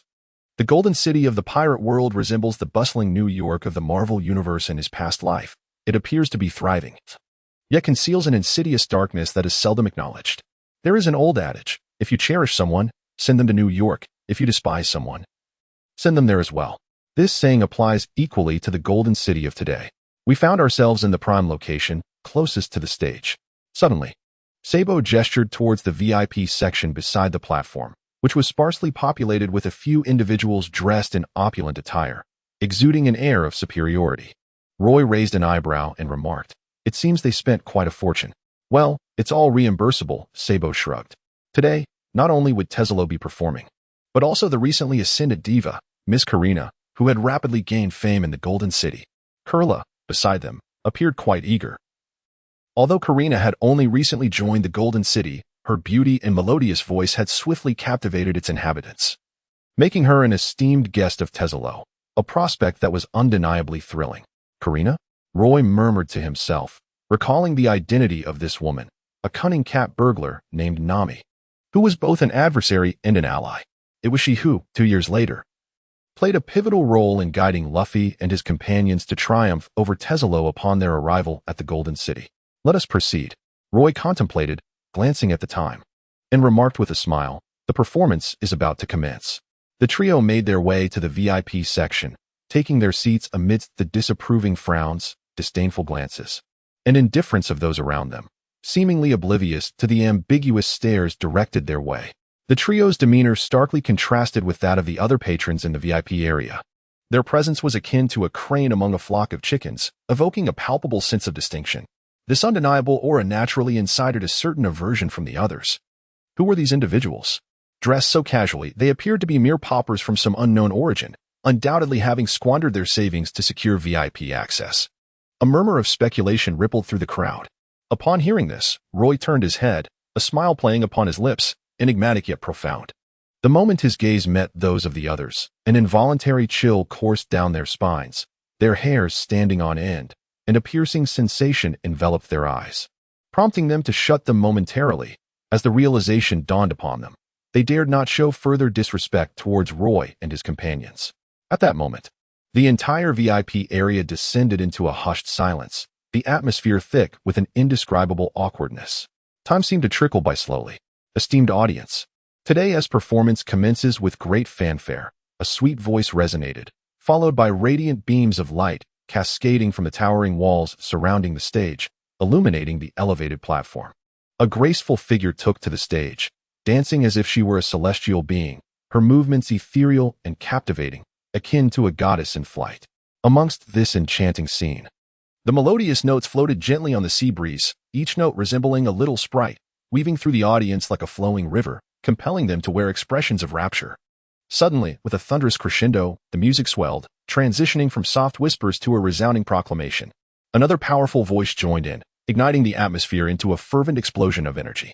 The Golden City of the pirate world resembles the bustling New York of the Marvel Universe in his past life. It appears to be thriving, yet conceals an insidious darkness that is seldom acknowledged. There is an old adage: if you cherish someone, send them to New York. If you despise someone, send them there as well. This saying applies equally to the Golden City of today. We found ourselves in the prime location, closest to the stage. Suddenly, Sabo gestured towards the VIP section beside the platform, which was sparsely populated with a few individuals dressed in opulent attire, exuding an air of superiority. Roy raised an eyebrow and remarked, "It seems they spent quite a fortune." "Well, it's all reimbursable," Sabo shrugged. Today, not only would Tezzolo be performing, but also the recently ascended diva, Miss Karina, who had rapidly gained fame in the Golden City. Kurla, beside them, appeared quite eager. Although Karina had only recently joined the Golden City, her beauty and melodious voice had swiftly captivated its inhabitants, making her an esteemed guest of Tezzolo, a prospect that was undeniably thrilling. Karina? Roy murmured to himself, recalling the identity of this woman, a cunning cat burglar named Nami, who was both an adversary and an ally. It was she who, 2 years later, played a pivotal role in guiding Luffy and his companions to triumph over Tezzolo upon their arrival at the Golden City. "Let us proceed," Roy contemplated, glancing at the time, and remarked with a smile, "The performance is about to commence." The trio made their way to the VIP section, taking their seats amidst the disapproving frowns, disdainful glances, and indifference of those around them. seemingly oblivious to the ambiguous stares directed their way. The trio's demeanor starkly contrasted with that of the other patrons in the VIP area. Their presence was akin to a crane among a flock of chickens, evoking a palpable sense of distinction. This undeniable aura naturally incited a certain aversion from the others. Who were these individuals? Dressed so casually, they appeared to be mere paupers from some unknown origin, undoubtedly having squandered their savings to secure VIP access. A murmur of speculation rippled through the crowd. Upon hearing this, Roy turned his head, a smile playing upon his lips, enigmatic yet profound. The moment his gaze met those of the others, an involuntary chill coursed down their spines, their hairs standing on end, and a piercing sensation enveloped their eyes, prompting them to shut them momentarily. As the realization dawned upon them, they dared not show further disrespect towards Roy and his companions. At that moment, the entire VIP area descended into a hushed silence, the atmosphere thick with an indescribable awkwardness. Time seemed to trickle by slowly. Esteemed audience, today's performance commences with great fanfare. A sweet voice resonated, followed by radiant beams of light cascading from the towering walls surrounding the stage, illuminating the elevated platform. A graceful figure took to the stage, dancing as if she were a celestial being, her movements ethereal and captivating, akin to a goddess in flight. Amongst this enchanting scene, the melodious notes floated gently on the sea breeze, each note resembling a little sprite, weaving through the audience like a flowing river, compelling them to wear expressions of rapture. Suddenly, with a thunderous crescendo, the music swelled, transitioning from soft whispers to a resounding proclamation. Another powerful voice joined in, igniting the atmosphere into a fervent explosion of energy.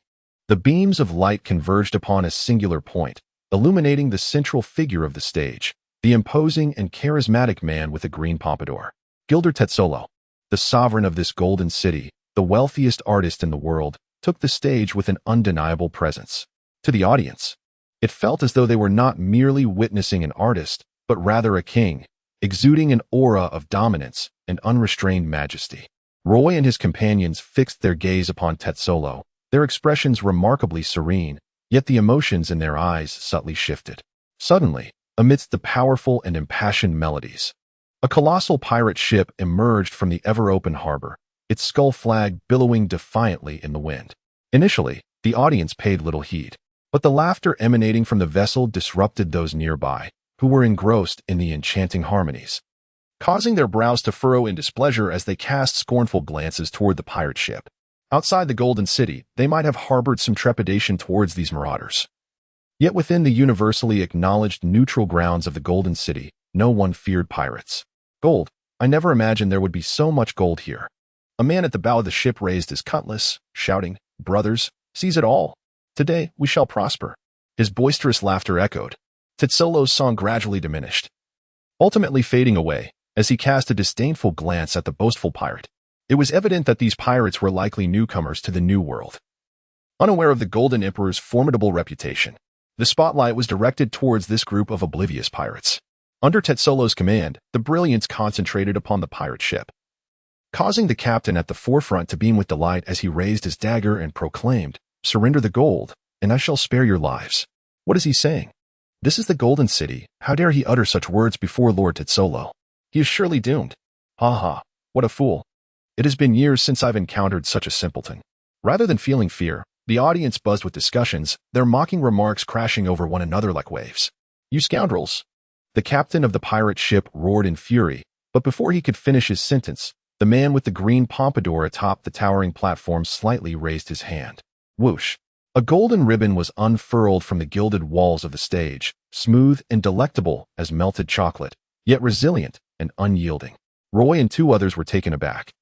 The beams of light converged upon a singular point, illuminating the central figure of the stage, the imposing and charismatic man with a green pompadour. Gilder Tetzolo, the sovereign of this golden city, the wealthiest artist in the world, took the stage with an undeniable presence. To the audience, it felt as though they were not merely witnessing an artist, but rather a king, exuding an aura of dominance and unrestrained majesty. Roy and his companions fixed their gaze upon Tetzolo, their expressions remarkably serene, yet the emotions in their eyes subtly shifted. Suddenly, amidst the powerful and impassioned melodies, a colossal pirate ship emerged from the ever-open harbor, its skull flag billowing defiantly in the wind. Initially, the audience paid little heed, but the laughter emanating from the vessel disrupted those nearby, who were engrossed in the enchanting harmonies, causing their brows to furrow in displeasure as they cast scornful glances toward the pirate ship. Outside the Golden City, they might have harbored some trepidation towards these marauders. Yet within the universally acknowledged neutral grounds of the Golden City, no one feared pirates. Gold. I never imagined there would be so much gold here. A man at the bow of the ship raised his cutlass, shouting, "Brothers, seize it all. Today we shall prosper." His boisterous laughter echoed. Tetzolo's song gradually diminished, ultimately fading away as he cast a disdainful glance at the boastful pirate. It was evident that these pirates were likely newcomers to the New World, unaware of the Golden Emperor's formidable reputation. The spotlight was directed towards this group of oblivious pirates. Under Tetzolo's command, the brilliance concentrated upon the pirate ship, causing the captain at the forefront to beam with delight as he raised his dagger and proclaimed, "Surrender the gold, and I shall spare your lives." What is he saying? This is the Golden City. How dare he utter such words before Lord Tetzolo? He is surely doomed. Ha ha, what a fool. It has been years since I've encountered such a simpleton. Rather than feeling fear, the audience buzzed with discussions, their mocking remarks crashing over one another like waves. "You scoundrels!" The captain of the pirate ship roared in fury, but before he could finish his sentence, the man with the green pompadour atop the towering platform slightly raised his hand. Whoosh! A golden ribbon was unfurled from the gilded walls of the stage, smooth and delectable as melted chocolate, yet resilient and unyielding. Roy and two others were taken aback,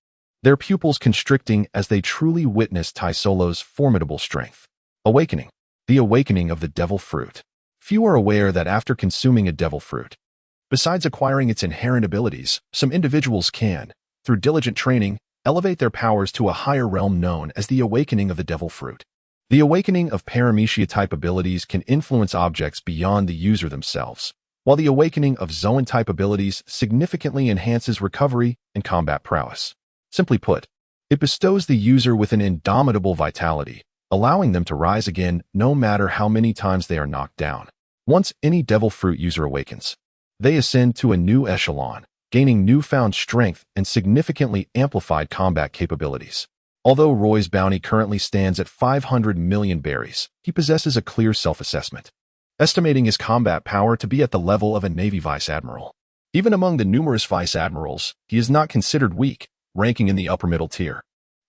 their pupils constricting as they truly witnessed Tetzolo's formidable strength. Awakening. The awakening of the devil fruit. Few are aware that after consuming a devil fruit, besides acquiring its inherent abilities, some individuals can, through diligent training, elevate their powers to a higher realm known as the awakening of the devil fruit. The awakening of paramecia-type abilities can influence objects beyond the user themselves, while the awakening of Zoan-type abilities significantly enhances recovery and combat prowess. Simply put, it bestows the user with an indomitable vitality, allowing them to rise again no matter how many times they are knocked down. Once any devil fruit user awakens, they ascend to a new echelon, gaining newfound strength and significantly amplified combat capabilities. Although Roy's bounty currently stands at 500 million berries, he possesses a clear self-assessment, estimating his combat power to be at the level of a Navy Vice Admiral. Even among the numerous Vice Admirals, he is not considered weak, ranking in the upper middle tier.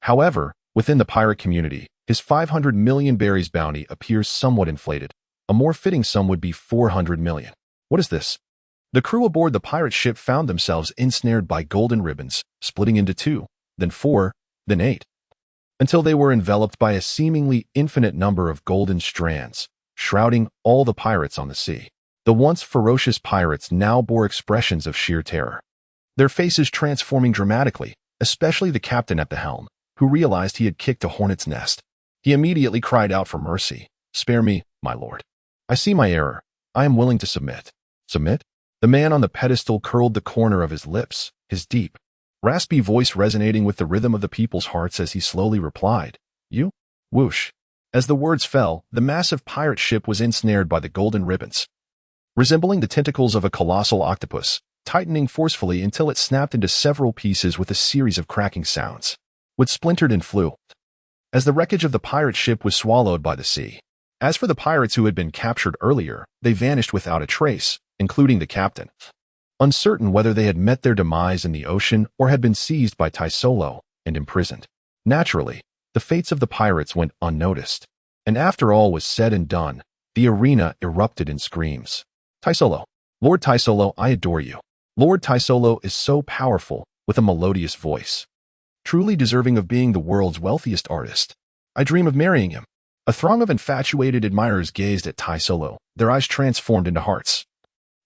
However, within the pirate community, his 500 million berries bounty appears somewhat inflated. A more fitting sum would be 400 million. What is this? The crew aboard the pirate ship found themselves ensnared by golden ribbons, splitting into 2, then 4, then 8, until they were enveloped by a seemingly infinite number of golden strands, shrouding all the pirates on the sea. The once ferocious pirates now bore expressions of sheer terror, their faces transforming dramatically, especially the captain at the helm, who realized he had kicked a hornet's nest. He immediately cried out for mercy. "Spare me, my lord. I see my error. I am willing to submit." Submit? The man on the pedestal curled the corner of his lips, his deep, raspy voice resonating with the rhythm of the people's hearts as he slowly replied, "You?" Whoosh. As the words fell, the massive pirate ship was ensnared by the golden ribbons, resembling the tentacles of a colossal octopus, tightening forcefully until it snapped into several pieces with a series of cracking sounds, which splintered and flew, as the wreckage of the pirate ship was swallowed by the sea. As for the pirates who had been captured earlier, they vanished without a trace, including the captain. Uncertain whether they had met their demise in the ocean or had been seized by Taisolo and imprisoned. Naturally, the fates of the pirates went unnoticed. And after all was said and done, the arena erupted in screams. "Taisolo! Lord Taisolo, I adore you. Lord Taisolo is so powerful, with a melodious voice, truly deserving of being the world's wealthiest artist. I dream of marrying him." A throng of infatuated admirers gazed at Taisolo, their eyes transformed into hearts,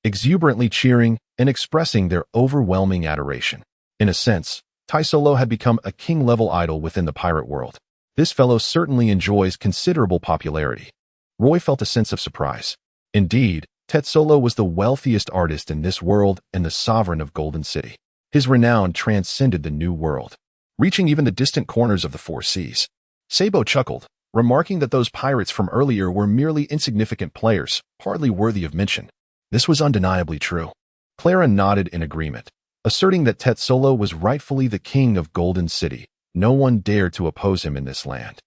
exuberantly cheering and expressing their overwhelming adoration. In a sense, Taisolo had become a king-level idol within the pirate world. This fellow certainly enjoys considerable popularity. Roy felt a sense of surprise. Indeed, Taisolo was the wealthiest artist in this world and the sovereign of Golden City. His renown transcended the New World, reaching even the distant corners of the Four Seas. Sabo chuckled, remarking that those pirates from earlier were merely insignificant players, hardly worthy of mention. This was undeniably true. Clara nodded in agreement, asserting that Taisolo was rightfully the king of Golden City. No one dared to oppose him in this land.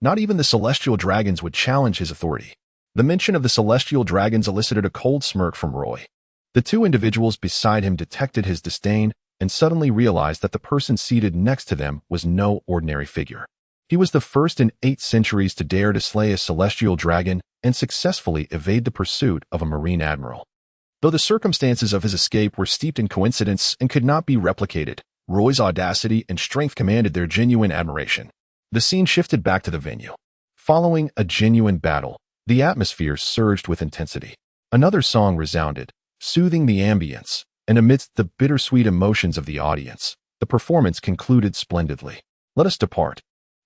Not even the celestial dragons would challenge his authority. The mention of the celestial dragons elicited a cold smirk from Roy. The two individuals beside him detected his disdain and suddenly realized that the person seated next to them was no ordinary figure. He was the first in 8 centuries to dare to slay a celestial dragon and successfully evade the pursuit of a marine admiral. Though the circumstances of his escape were steeped in coincidence and could not be replicated, Roy's audacity and strength commanded their genuine admiration. The scene shifted back to the venue. Following a genuine battle, the atmosphere surged with intensity. Another song resounded, soothing the ambience, and amidst the bittersweet emotions of the audience, the performance concluded splendidly. "Let us depart.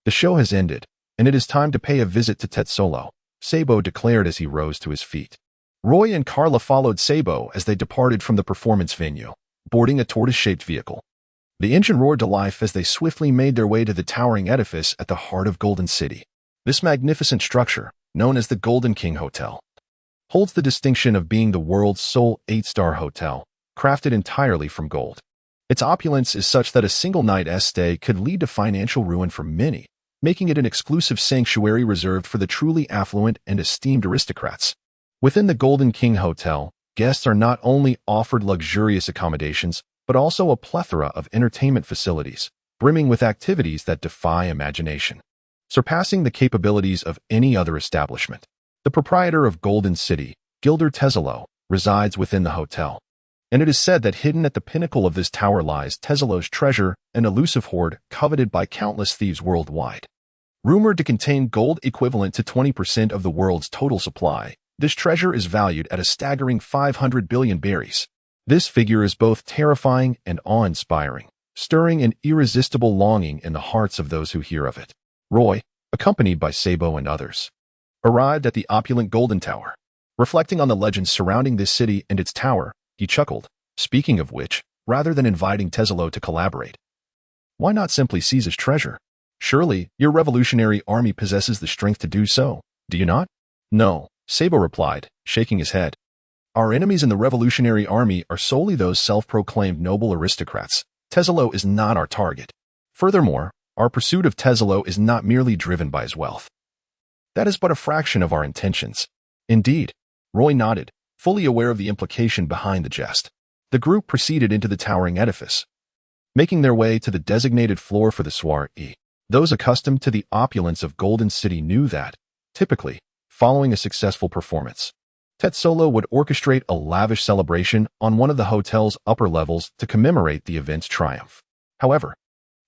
The show has ended, and it is time to pay a visit to Taisolo," Sabo declared as he rose to his feet. Roy and Carla followed Sabo as they departed from the performance venue, boarding a tortoise-shaped vehicle. The engine roared to life as they swiftly made their way to the towering edifice at the heart of Golden City. This magnificent structure, known as the Golden King Hotel, holds the distinction of being the world's sole 8-star hotel, crafted entirely from gold. Its opulence is such that a single night's stay could lead to financial ruin for many, making it an exclusive sanctuary reserved for the truly affluent and esteemed aristocrats. Within the Golden King Hotel, guests are not only offered luxurious accommodations, but also a plethora of entertainment facilities, brimming with activities that defy imagination, surpassing the capabilities of any other establishment. The proprietor of Golden City, Gilder Taisolo, resides within the hotel, and it is said that hidden at the pinnacle of this tower lies Taisolo's treasure, an elusive hoard coveted by countless thieves worldwide. Rumored to contain gold equivalent to 20% of the world's total supply, this treasure is valued at a staggering 500 billion berries. This figure is both terrifying and awe-inspiring, stirring an irresistible longing in the hearts of those who hear of it. Roy, accompanied by Sabo and others, arrived at the opulent Golden Tower. Reflecting on the legends surrounding this city and its tower, he chuckled. Speaking of which, rather than inviting Taisolo to collaborate, why not simply seize his treasure? Surely, your revolutionary army possesses the strength to do so, do you not? No, Sabo replied, shaking his head. Our enemies in the revolutionary army are solely those self-proclaimed noble aristocrats. Taisolo is not our target. Furthermore, Our pursuit of Tesla is not merely driven by his wealth. That is but a fraction of our intentions. Indeed, Roy nodded, fully aware of the implication behind the jest. The group proceeded into the towering edifice, making their way to the designated floor for the soiree. Those accustomed to the opulence of Golden City knew that, typically, following a successful performance, Tetsolo would orchestrate a lavish celebration on one of the hotel's upper levels to commemorate the event's triumph. However,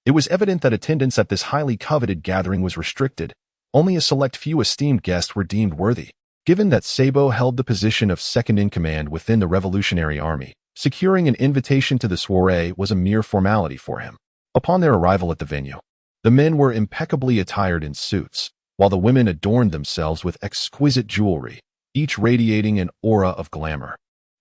it was evident that attendance at this highly coveted gathering was restricted. Only a select few esteemed guests were deemed worthy. Given that Sabo held the position of second-in-command within the Revolutionary Army, securing an invitation to the soiree was a mere formality for him. Upon their arrival at the venue, the men were impeccably attired in suits, while the women adorned themselves with exquisite jewelry, each radiating an aura of glamour.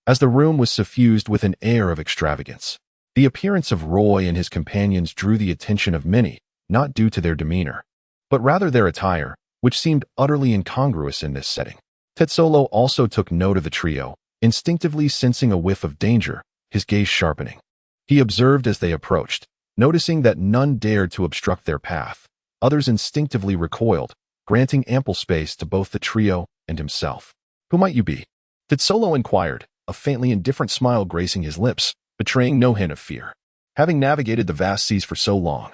As the room was suffused with an air of extravagance, the appearance of Roy and his companions drew the attention of many, not due to their demeanor, but rather their attire, which seemed utterly incongruous in this setting. Tetsolo also took note of the trio, instinctively sensing a whiff of danger, his gaze sharpening. He observed as they approached, noticing that none dared to obstruct their path. Others instinctively recoiled, granting ample space to both the trio and himself. "Who might you be?" Tetsolo inquired, a faintly indifferent smile gracing his lips, betraying no hint of fear. Having navigated the vast seas for so long,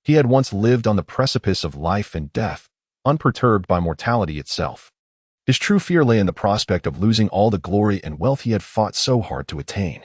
he had once lived on the precipice of life and death, unperturbed by mortality itself. His true fear lay in the prospect of losing all the glory and wealth he had fought so hard to attain.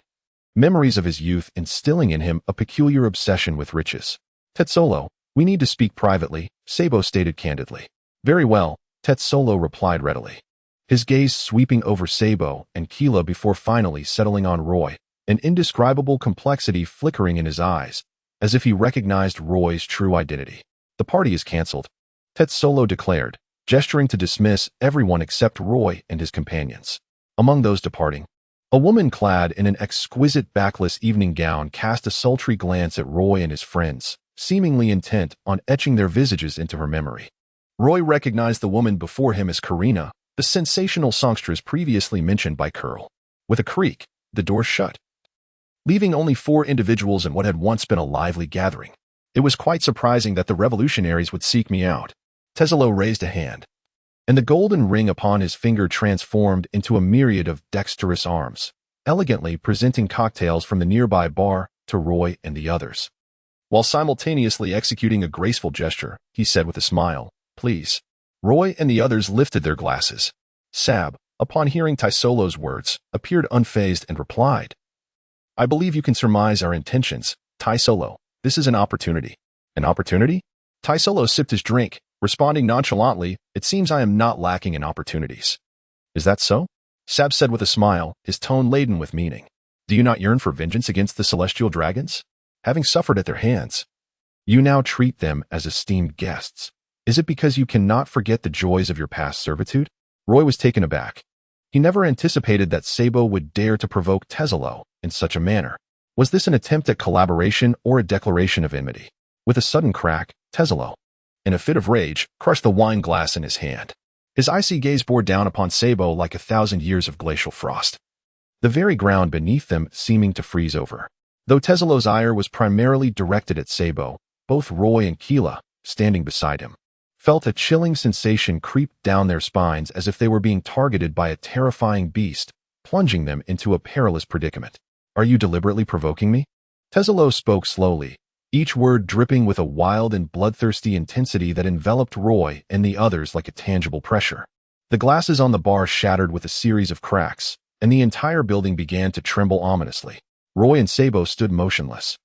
Memories of his youth instilling in him a peculiar obsession with riches. "Tetsolo, we need to speak privately," Sabo stated candidly. "Very well," Tetsolo replied readily, his gaze sweeping over Sabo and Keela before finally settling on Roy, an indescribable complexity flickering in his eyes, as if he recognized Roy's true identity. "The party is cancelled," Tetsolo declared, gesturing to dismiss everyone except Roy and his companions. Among those departing, a woman clad in an exquisite backless evening gown cast a sultry glance at Roy and his friends, seemingly intent on etching their visages into her memory. Roy recognized the woman before him as Karina, the sensational songstress previously mentioned by Curl. With a creak, the door shut, leaving only 4 individuals in what had once been a lively gathering. "It was quite surprising that the revolutionaries would seek me out." Teslo raised a hand, and the golden ring upon his finger transformed into a myriad of dexterous arms, elegantly presenting cocktails from the nearby bar to Roy and the others. While simultaneously executing a graceful gesture, he said with a smile, "Please." Roy and the others lifted their glasses. Sab, upon hearing Tysolo's words, appeared unfazed and replied, "I believe you can surmise our intentions, Tysolo. This is an opportunity." "An opportunity?" Tysolo sipped his drink, responding nonchalantly, "It seems I am not lacking in opportunities." "Is that so?" Sab said with a smile, his tone laden with meaning. "Do you not yearn for vengeance against the celestial dragons? Having suffered at their hands, you now treat them as esteemed guests. Is it because you cannot forget the joys of your past servitude?" Roy was taken aback. He never anticipated that Sabo would dare to provoke Tesolo in such a manner. Was this an attempt at collaboration or a declaration of enmity? With a sudden crack, Tesolo, in a fit of rage, crushed the wine glass in his hand. His icy gaze bore down upon Sabo like 1,000 years of glacial frost, the very ground beneath them seeming to freeze over. Though Tesolo's ire was primarily directed at Sabo, both Roy and Keela, standing beside him, felt a chilling sensation creep down their spines as if they were being targeted by a terrifying beast, plunging them into a perilous predicament. "Are you deliberately provoking me?" Tesolo spoke slowly, each word dripping with a wild and bloodthirsty intensity that enveloped Roy and the others like a tangible pressure. The glasses on the bar shattered with a series of cracks, and the entire building began to tremble ominously. Roy and Sabo stood motionless,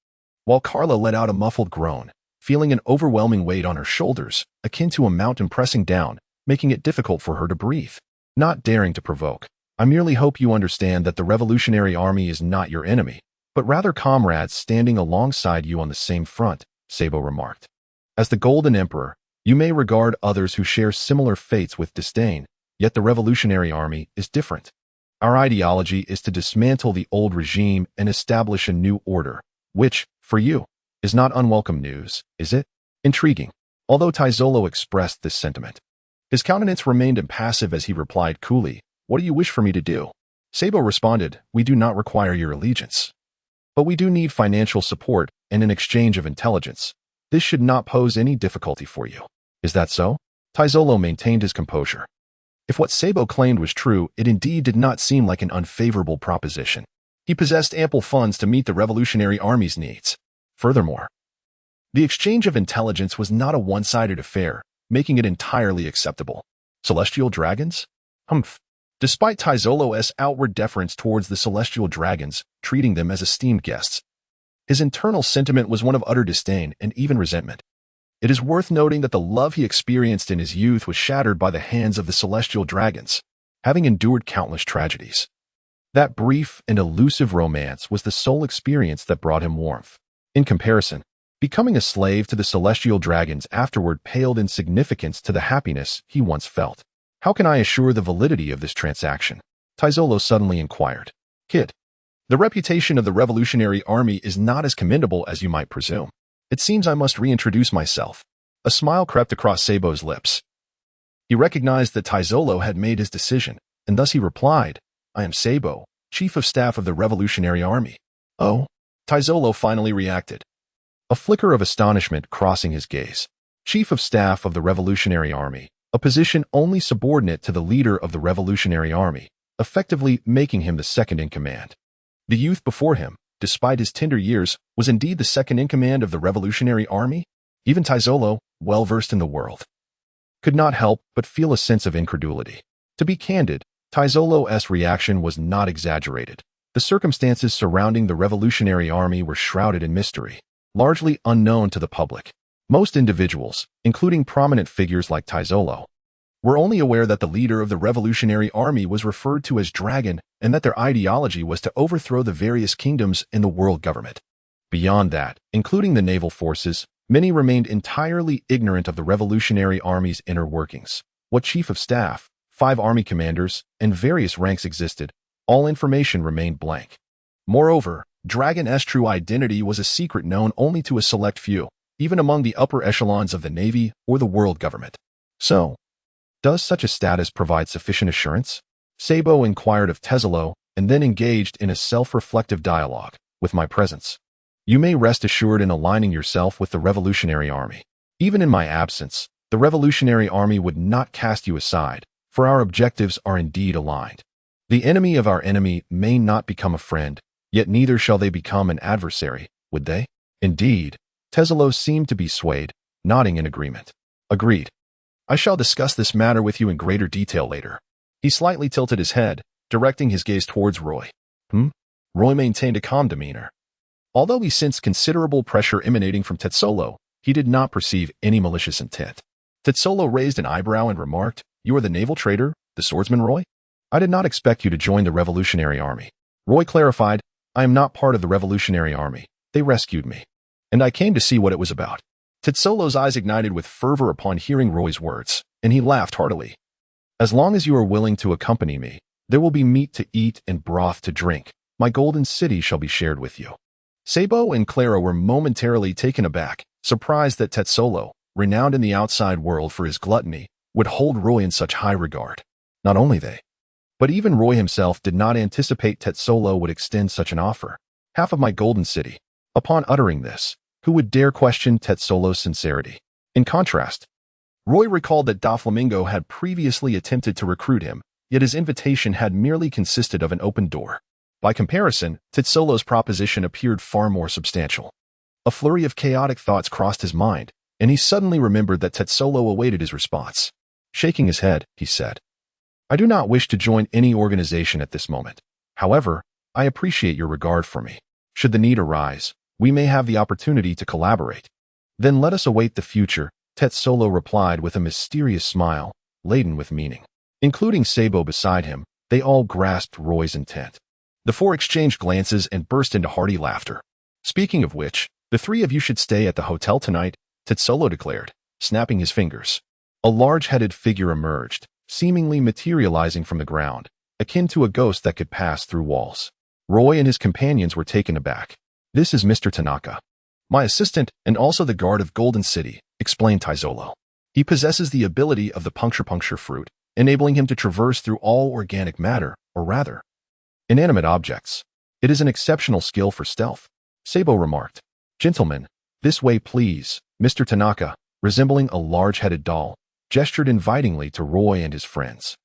while Carla let out a muffled groan, feeling an overwhelming weight on her shoulders, akin to a mountain pressing down, making it difficult for her to breathe. "Not daring to provoke. I merely hope you understand that the Revolutionary Army is not your enemy, but rather comrades standing alongside you on the same front," Sabo remarked. "As the Golden Emperor, you may regard others who share similar fates with disdain, yet the Revolutionary Army is different. Our ideology is to dismantle the old regime and establish a new order, which, for you, is not unwelcome news, is it?" Intriguing. Although Tysolo expressed this sentiment, his countenance remained impassive as he replied coolly, "What do you wish for me to do?" Sabo responded, "We do not require your allegiance, but we do need financial support and an exchange of intelligence." This should not pose any difficulty for you. Is that so? Taizolo maintained his composure. If what Sabo claimed was true, it indeed did not seem like an unfavorable proposition. He possessed ample funds to meet the Revolutionary Army's needs. Furthermore, the exchange of intelligence was not a one-sided affair, making it entirely acceptable. Celestial dragons? Humph. Despite Taizolo's outward deference towards the celestial dragons, treating them as esteemed guests, his internal sentiment was one of utter disdain and even resentment. It is worth noting that the love he experienced in his youth was shattered by the hands of the celestial dragons, having endured countless tragedies. That brief and elusive romance was the sole experience that brought him warmth. In comparison, becoming a slave to the celestial dragons afterward paled in significance to the happiness he once felt. How can I assure the validity of this transaction? Taizolo suddenly inquired. Kid, the reputation of the Revolutionary Army is not as commendable as you might presume. It seems I must reintroduce myself. A smile crept across Sabo's lips. He recognized that Taizolo had made his decision, and thus he replied, I am Sabo, Chief of Staff of the Revolutionary Army. Oh? Taizolo finally reacted, a flicker of astonishment crossing his gaze. Chief of Staff of the Revolutionary Army, a position only subordinate to the leader of the Revolutionary Army, effectively making him the second in command. The youth before him, despite his tender years, was indeed the second in command of the Revolutionary Army? Even Taizolo, well-versed in the world, could not help but feel a sense of incredulity. To be candid, Taizolo's reaction was not exaggerated. The circumstances surrounding the Revolutionary Army were shrouded in mystery, largely unknown to the public. Most individuals, including prominent figures like Taizolo, were only aware that the leader of the Revolutionary Army was referred to as Dragon and that their ideology was to overthrow the various kingdoms in the world government. Beyond that, including the naval forces, many remained entirely ignorant of the Revolutionary Army's inner workings. What chief of staff, 5 army commanders, and various ranks existed, all information remained blank. Moreover, Dragon's true identity was a secret known only to a select few, even among the upper echelons of the Navy or the world government. So, does such a status provide sufficient assurance? Sabo inquired of Taizolo and then engaged in a self-reflective dialogue. With my presence, you may rest assured in aligning yourself with the Revolutionary Army. Even in my absence, the Revolutionary Army would not cast you aside, for our objectives are indeed aligned. The enemy of our enemy may not become a friend, yet neither shall they become an adversary, would they? Indeed, Taizolo seemed to be swayed, nodding in agreement. Agreed. I shall discuss this matter with you in greater detail later. He slightly tilted his head, directing his gaze towards Roy. Roy maintained a calm demeanor. Although he sensed considerable pressure emanating from Taizolo, he did not perceive any malicious intent. Taizolo raised an eyebrow and remarked, You are the naval trader, the swordsman, Roy? I did not expect you to join the Revolutionary Army. Roy clarified, I am not part of the Revolutionary Army. They rescued me. And I came to see what it was about. Taizolo's eyes ignited with fervor upon hearing Roy's words, and he laughed heartily. As long as you are willing to accompany me, there will be meat to eat and broth to drink. My golden city shall be shared with you. Sabo and Clara were momentarily taken aback, surprised that Taizolo, renowned in the outside world for his gluttony, would hold Roy in such high regard. Not only they, but even Roy himself did not anticipate Taizolo would extend such an offer. Half of my golden city. Upon uttering this, who would dare question Taizolo's sincerity? In contrast, Roy recalled that Doflamingo had previously attempted to recruit him, yet his invitation had merely consisted of an open door. By comparison, Taizolo's proposition appeared far more substantial. A flurry of chaotic thoughts crossed his mind, and he suddenly remembered that Taizolo awaited his response. Shaking his head, he said, I do not wish to join any organization at this moment. However, I appreciate your regard for me. Should the need arise, we may have the opportunity to collaborate. Then let us await the future, Taizolo replied with a mysterious smile, laden with meaning. Including Sabo beside him, they all grasped Roy's intent. The 4 exchanged glances and burst into hearty laughter. Speaking of which, the 3 of you should stay at the hotel tonight, Taizolo declared, snapping his fingers. A large-headed figure emerged, seemingly materializing from the ground, akin to a ghost that could pass through walls. Roy and his companions were taken aback. This is Mr. Tanaka, my assistant and also the guard of Golden City, explained Taizolo. He possesses the ability of the puncture fruit, enabling him to traverse through all organic matter, or rather, inanimate objects. It is an exceptional skill for stealth. Sabo remarked, Gentlemen, this way please, Mr. Tanaka, resembling a large-headed doll, gestured invitingly to Roy and his friends.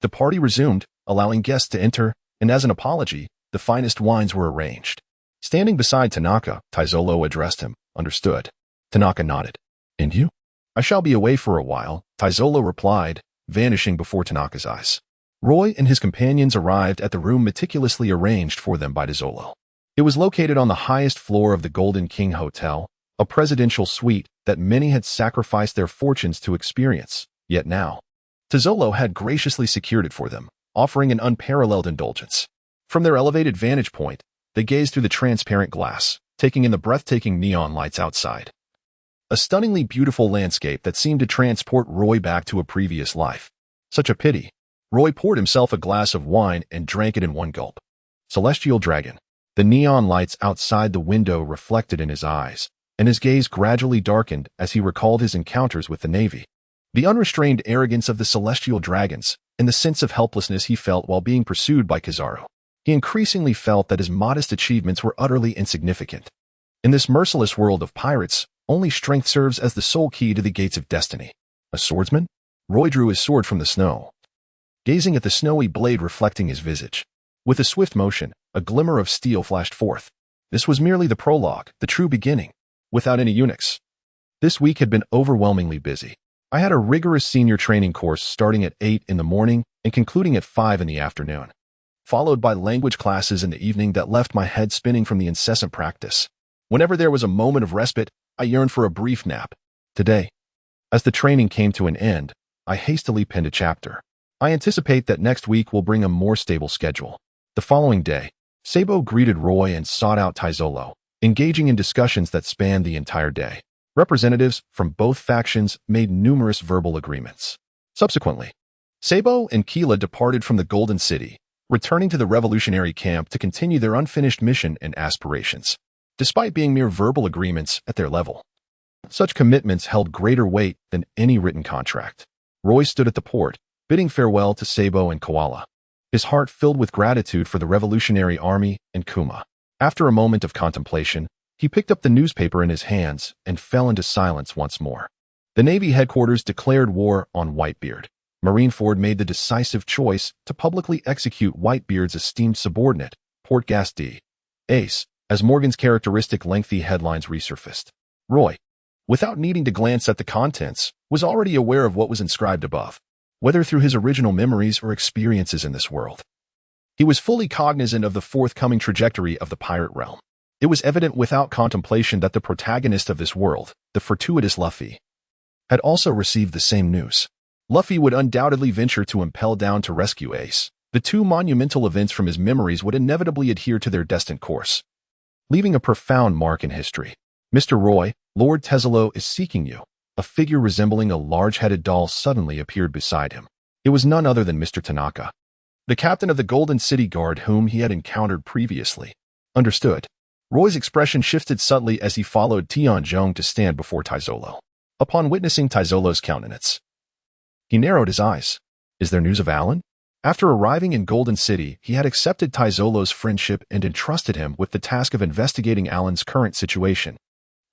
The party resumed, allowing guests to enter, and as an apology, the finest wines were arranged. Standing beside Tanaka, Taizolo addressed him. Understood. Tanaka nodded. And you? I shall be away for a while, Taizolo replied, vanishing before Tanaka's eyes. Roy and his companions arrived at the room meticulously arranged for them by Taizolo. It was located on the highest floor of the Golden King Hotel, a presidential suite that many had sacrificed their fortunes to experience, yet now, Taizolo had graciously secured it for them, offering an unparalleled indulgence. From their elevated vantage point, they gazed through the transparent glass, taking in the breathtaking neon lights outside. A stunningly beautiful landscape that seemed to transport Roy back to a previous life. Such a pity. Roy poured himself a glass of wine and drank it in one gulp. Celestial Dragon. The neon lights outside the window reflected in his eyes, and his gaze gradually darkened as he recalled his encounters with the Navy. The unrestrained arrogance of the Celestial Dragons, and the sense of helplessness he felt while being pursued by Kizaru. He increasingly felt that his modest achievements were utterly insignificant. In this merciless world of pirates, only strength serves as the sole key to the gates of destiny. A swordsman? Roy drew his sword from the snow, gazing at the snowy blade reflecting his visage. With a swift motion, a glimmer of steel flashed forth. This was merely the prologue, the true beginning, without any eunuchs. This week had been overwhelmingly busy. I had a rigorous senior training course starting at 8 in the morning and concluding at 5 in the afternoon, followed by language classes in the evening that left my head spinning from the incessant practice. Whenever there was a moment of respite, I yearned for a brief nap. Today, as the training came to an end, I hastily penned a chapter. I anticipate that next week will bring a more stable schedule. The following day, Sabo greeted Roy and sought out Taizolo, engaging in discussions that spanned the entire day. Representatives from both factions made numerous verbal agreements. Subsequently, Sabo and Keela departed from the Golden City, returning to the revolutionary camp to continue their unfinished mission and aspirations. Despite being mere verbal agreements at their level, such commitments held greater weight than any written contract. Roy stood at the port, bidding farewell to Sabo and Koala, his heart filled with gratitude for the Revolutionary Army and Kuma. After a moment of contemplation, he picked up the newspaper in his hands and fell into silence once more. The Navy headquarters declared war on Whitebeard. Marineford made the decisive choice to publicly execute Whitebeard's esteemed subordinate, Portgas D. Ace, as Morgan's characteristic lengthy headlines resurfaced. Roy, without needing to glance at the contents, was already aware of what was inscribed above, whether through his original memories or experiences in this world. He was fully cognizant of the forthcoming trajectory of the pirate realm. It was evident without contemplation that the protagonist of this world, the fortuitous Luffy, had also received the same news. Luffy would undoubtedly venture to impel down to rescue Ace. The two monumental events from his memories would inevitably adhere to their destined course, leaving a profound mark in history. Mr. Roy, Lord Tezzalo is seeking you. A figure resembling a large-headed doll suddenly appeared beside him. It was none other than Mr. Tanaka, the captain of the Golden City Guard whom he had encountered previously. Understood. Roy's expression shifted subtly as he followed Tianjong to stand before Taizolo. Upon witnessing Taizolo's countenance, he narrowed his eyes. Is there news of Alan? After arriving in Golden City, he had accepted Taizolo's friendship and entrusted him with the task of investigating Alan's current situation.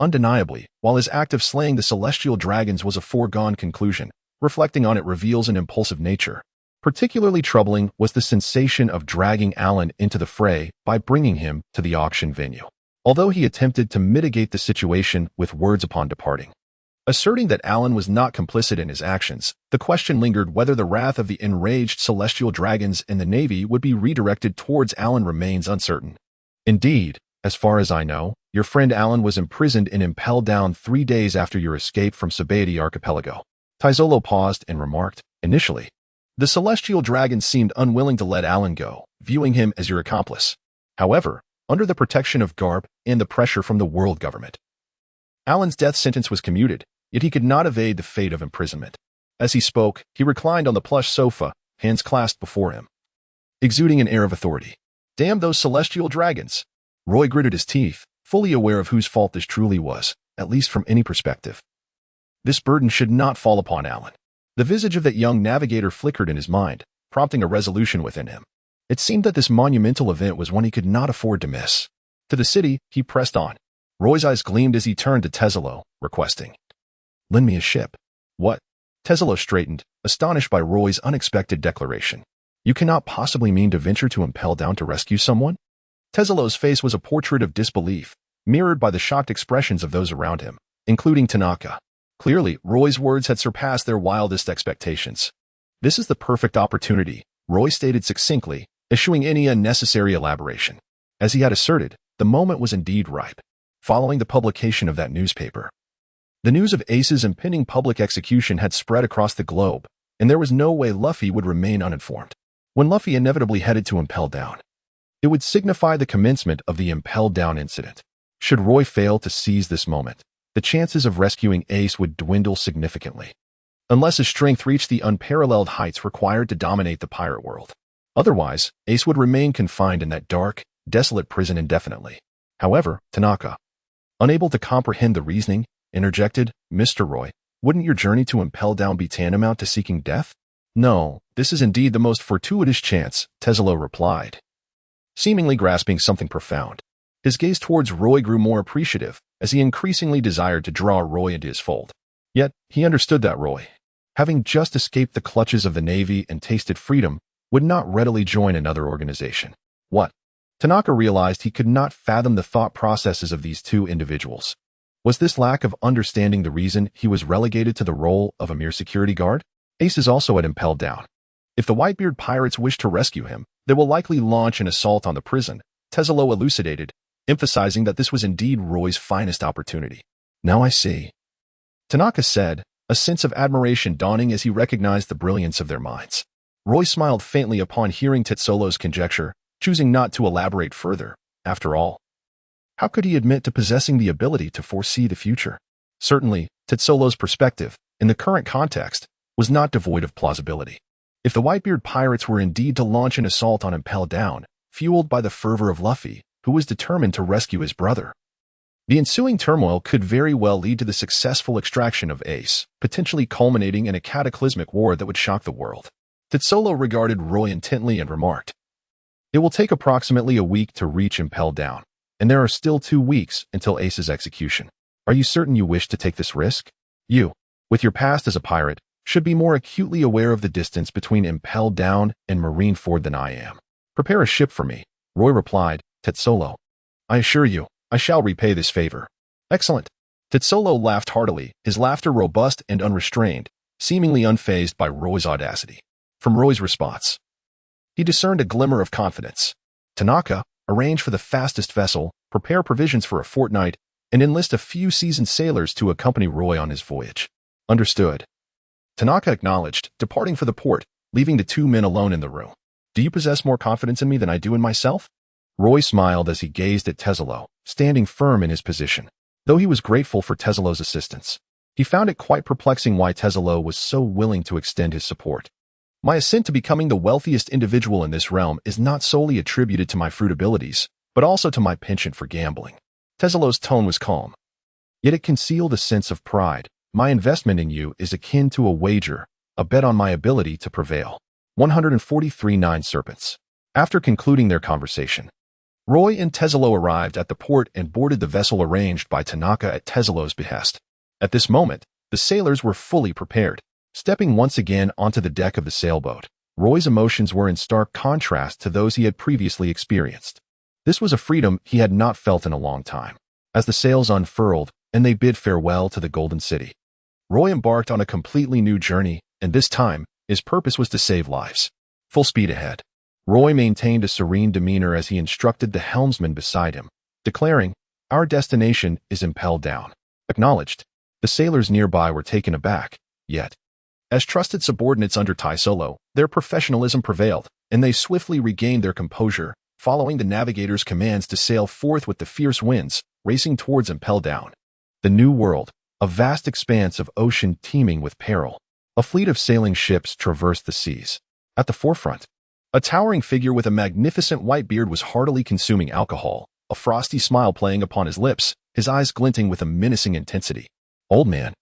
Undeniably, while his act of slaying the celestial dragons was a foregone conclusion, reflecting on it reveals an impulsive nature. Particularly troubling was the sensation of dragging Alan into the fray by bringing him to the auction venue. Although he attempted to mitigate the situation with words upon departing, asserting that Alan was not complicit in his actions, the question lingered whether the wrath of the enraged celestial dragons in the Navy would be redirected towards Alan remains uncertain. Indeed, as far as I know, your friend Alan was imprisoned and impelled down 3 days after your escape from Sabaody Archipelago. Taizolo paused and remarked, initially, the celestial dragons seemed unwilling to let Alan go, viewing him as your accomplice. However, under the protection of Garp and the pressure from the world government, Alan's death sentence was commuted, yet he could not evade the fate of imprisonment. As he spoke, he reclined on the plush sofa, hands clasped before him, exuding an air of authority. Damn those celestial dragons! Roy gritted his teeth, fully aware of whose fault this truly was, at least from any perspective. This burden should not fall upon Alan. The visage of that young navigator flickered in his mind, prompting a resolution within him. It seemed that this monumental event was one he could not afford to miss. To the city, he pressed on, Roy's eyes gleamed as he turned to Tezzalo, requesting, "Lend me a ship." "What?" Tezzalo straightened, astonished by Roy's unexpected declaration. "You cannot possibly mean to venture to impel down to rescue someone?" Tezzalo's face was a portrait of disbelief, mirrored by the shocked expressions of those around him, including Tanaka. Clearly, Roy's words had surpassed their wildest expectations. "This is the perfect opportunity," Roy stated succinctly, eschewing any unnecessary elaboration. As he had asserted, the moment was indeed ripe. Following the publication of that newspaper, the news of Ace's impending public execution had spread across the globe, and there was no way Luffy would remain uninformed. When Luffy inevitably headed to Impel Down, it would signify the commencement of the Impel Down incident. Should Roy fail to seize this moment, the chances of rescuing Ace would dwindle significantly, unless his strength reached the unparalleled heights required to dominate the pirate world. Otherwise, Ace would remain confined in that dark, desolate prison indefinitely. However, Tanaka, unable to comprehend the reasoning, interjected, "Mr. Roy, wouldn't your journey to Impel Down be tantamount to seeking death?" "No, this is indeed the most fortuitous chance," Tezzalo replied, seemingly grasping something profound. His gaze towards Roy grew more appreciative as he increasingly desired to draw Roy into his fold. Yet, he understood that Roy, having just escaped the clutches of the Navy and tasted freedom, would not readily join another organization. What? Tanaka realized he could not fathom the thought processes of these two individuals. Was this lack of understanding the reason he was relegated to the role of a mere security guard? Ace is also at Impel Down. If the Whitebeard pirates wish to rescue him, they will likely launch an assault on the prison, Tezzalo elucidated, emphasizing that this was indeed Roy's finest opportunity. "Now I see," Tanaka said, a sense of admiration dawning as he recognized the brilliance of their minds. Roy smiled faintly upon hearing Tezzalo's conjecture, choosing not to elaborate further. After all, how could he admit to possessing the ability to foresee the future? Certainly, Tezzalo's perspective, in the current context, was not devoid of plausibility. If the Whitebeard pirates were indeed to launch an assault on Impel Down, fueled by the fervor of Luffy, who was determined to rescue his brother, the ensuing turmoil could very well lead to the successful extraction of Ace, potentially culminating in a cataclysmic war that would shock the world. Tezzalo regarded Roy intently and remarked, "It will take approximately a week to reach Impel Down, and there are still 2 weeks until Ace's execution. Are you certain you wish to take this risk? You, with your past as a pirate, should be more acutely aware of the distance between Impel Down and Marineford than I am." "Prepare a ship for me," Roy replied. "Tezzalo, I assure you, I shall repay this favor." "Excellent." Tezzalo laughed heartily, his laughter robust and unrestrained, seemingly unfazed by Roy's audacity. From Roy's response, he discerned a glimmer of confidence. "Tanaka, arrange for the fastest vessel, prepare provisions for a fortnight, and enlist a few seasoned sailors to accompany Roy on his voyage." "Understood." Tanaka acknowledged, departing for the port, leaving the 2 men alone in the room. "Do you possess more confidence in me than I do in myself?" Roy smiled as he gazed at Tezzalo, standing firm in his position. Though he was grateful for Tezzalo's assistance, he found it quite perplexing why Tezzalo was so willing to extend his support. "My ascent to becoming the wealthiest individual in this realm is not solely attributed to my fruit abilities, but also to my penchant for gambling." Tezzalo's tone was calm, yet it concealed a sense of pride. "My investment in you is akin to a wager, a bet on my ability to prevail." 143 Nine Serpents. After concluding their conversation, Roy and Tezzalo arrived at the port and boarded the vessel arranged by Tanaka at Tezzalo's behest. At this moment, the sailors were fully prepared. Stepping once again onto the deck of the sailboat, Roy's emotions were in stark contrast to those he had previously experienced. This was a freedom he had not felt in a long time. As the sails unfurled and they bid farewell to the Golden City, Roy embarked on a completely new journey, and this time, his purpose was to save lives. Full speed ahead. Roy maintained a serene demeanor as he instructed the helmsman beside him, declaring, "Our destination is Impel Down." Acknowledged. The sailors nearby were taken aback, yet, as trusted subordinates under Tezzalo, their professionalism prevailed, and they swiftly regained their composure, following the navigator's commands to sail forth with the fierce winds, racing towards Impel Down. The New World, a vast expanse of ocean teeming with peril. A fleet of sailing ships traversed the seas. At the forefront, a towering figure with a magnificent white beard was heartily consuming alcohol, a frosty smile playing upon his lips, his eyes glinting with a menacing intensity. "Old man."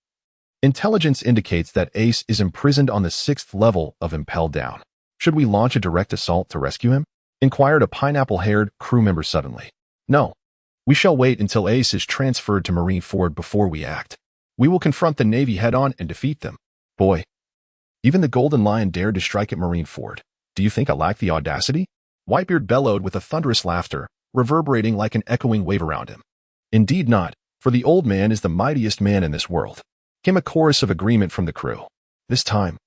Intelligence indicates that Ace is imprisoned on the 6th level of Impel Down. "Should we launch a direct assault to rescue him?" inquired a pineapple-haired crew member suddenly. "No. We shall wait until Ace is transferred to Marineford before we act. We will confront the Navy head-on and defeat them. Boy, even the Golden Lion dared to strike at Marineford. Do you think I lack the audacity? Whitebeard bellowed with a thunderous laughter, reverberating like an echoing wave around him. Indeed not, for the old man is the mightiest man in this world. Came a chorus of agreement from the crew. This time,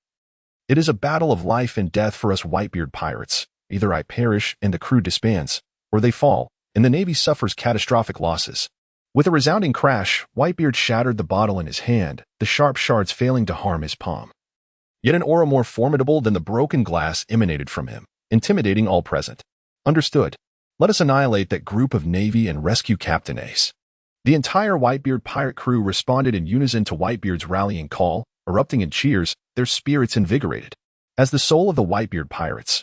it is a battle of life and death for us Whitebeard pirates. Either I perish and the crew disbands, or they fall, and the Navy suffers catastrophic losses. With a resounding crash, Whitebeard shattered the bottle in his hand, the sharp shards failing to harm his palm. Yet an aura more formidable than the broken glass emanated from him, intimidating all present. Understood. Let us annihilate that group of Navy and rescue Captain Ace. The entire Whitebeard pirate crew responded in unison to Whitebeard's rallying call, erupting in cheers, their spirits invigorated. As the soul of the Whitebeard pirates,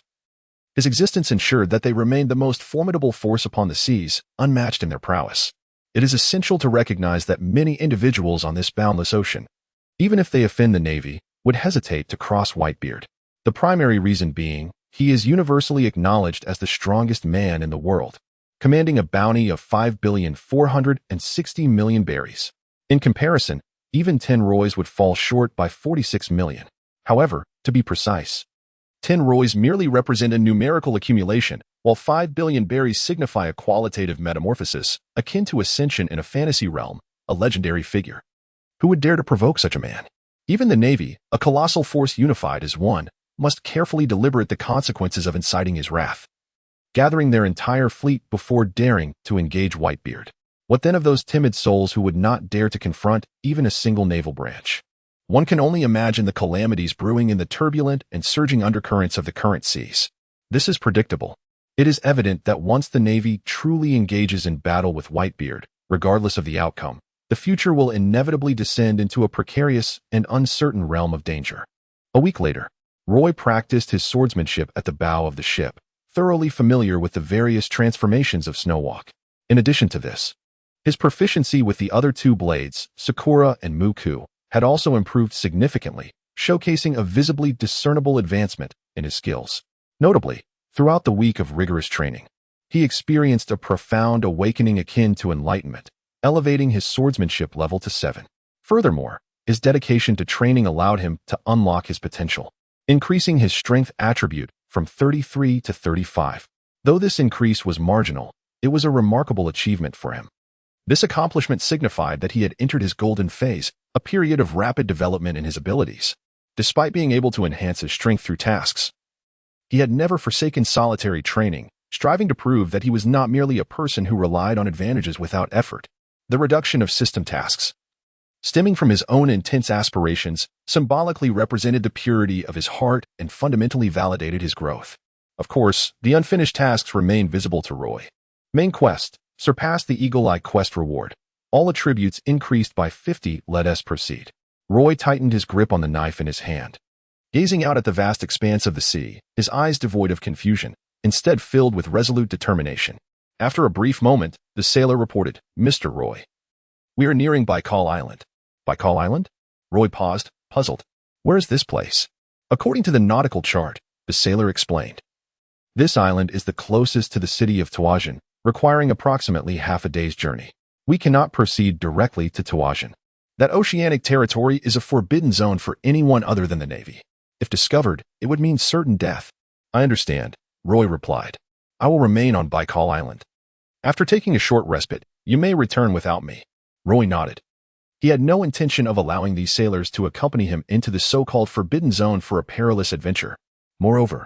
his existence ensured that they remained the most formidable force upon the seas, unmatched in their prowess. It is essential to recognize that many individuals on this boundless ocean, even if they offend the Navy, would hesitate to cross Whitebeard. The primary reason being, he is universally acknowledged as the strongest man in the world, commanding a bounty of 5,460,000,000 berries. In comparison, even 10 roys would fall short by 46 million. However, to be precise, 10 roys merely represent a numerical accumulation, while 5 billion berries signify a qualitative metamorphosis, akin to ascension in a fantasy realm, a legendary figure. Who would dare to provoke such a man? Even the Navy, a colossal force unified as one, must carefully deliberate the consequences of inciting his wrath, gathering their entire fleet before daring to engage Whitebeard. What then of those timid souls who would not dare to confront even a single naval branch? One can only imagine the calamities brewing in the turbulent and surging undercurrents of the current seas. This is predictable. It is evident that once the Navy truly engages in battle with Whitebeard, regardless of the outcome, the future will inevitably descend into a precarious and uncertain realm of danger. A week later, Roy practiced his swordsmanship at the bow of the ship, thoroughly familiar with the various transformations of Snowwalk. In addition to this, his proficiency with the other two blades, Sakura and Muku, had also improved significantly, showcasing a visibly discernible advancement in his skills. Notably, throughout the week of rigorous training, he experienced a profound awakening akin to enlightenment, elevating his swordsmanship level to 7. Furthermore, his dedication to training allowed him to unlock his potential, increasing his strength attribute from 33 to 35. Though this increase was marginal, it was a remarkable achievement for him. This accomplishment signified that he had entered his golden phase, a period of rapid development in his abilities. Despite being able to enhance his strength through tasks, he had never forsaken solitary training, striving to prove that he was not merely a person who relied on advantages without effort. The reduction of system tasks, stemming from his own intense aspirations, symbolically represented the purity of his heart and fundamentally validated his growth. Of course, the unfinished tasks remained visible to Roy. Main quest, surpassed the Eagle Eye quest reward. All attributes increased by 50. Let us proceed. Roy tightened his grip on the knife in his hand, gazing out at the vast expanse of the sea, his eyes devoid of confusion, instead filled with resolute determination. After a brief moment, the sailor reported, "Mr. Roy, we are nearing Baikal Island." Baikal Island? Roy paused, puzzled. Where is this place? According to the nautical chart, the sailor explained. This island is the closest to the city of Tuajan, requiring approximately half a day's journey. We cannot proceed directly to Tuajan. That oceanic territory is a forbidden zone for anyone other than the Navy. If discovered, it would mean certain death. I understand, Roy replied. I will remain on Baikal Island. After taking a short respite, you may return without me. Roy nodded. He had no intention of allowing these sailors to accompany him into the so-called forbidden zone for a perilous adventure. Moreover,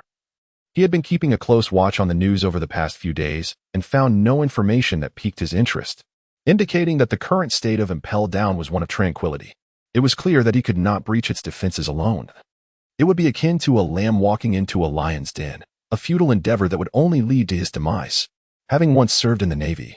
he had been keeping a close watch on the news over the past few days and found no information that piqued his interest, indicating that the current state of Impel Down was one of tranquility. It was clear that he could not breach its defenses alone. It would be akin to a lamb walking into a lion's den, a futile endeavor that would only lead to his demise. Having once served in the Navy,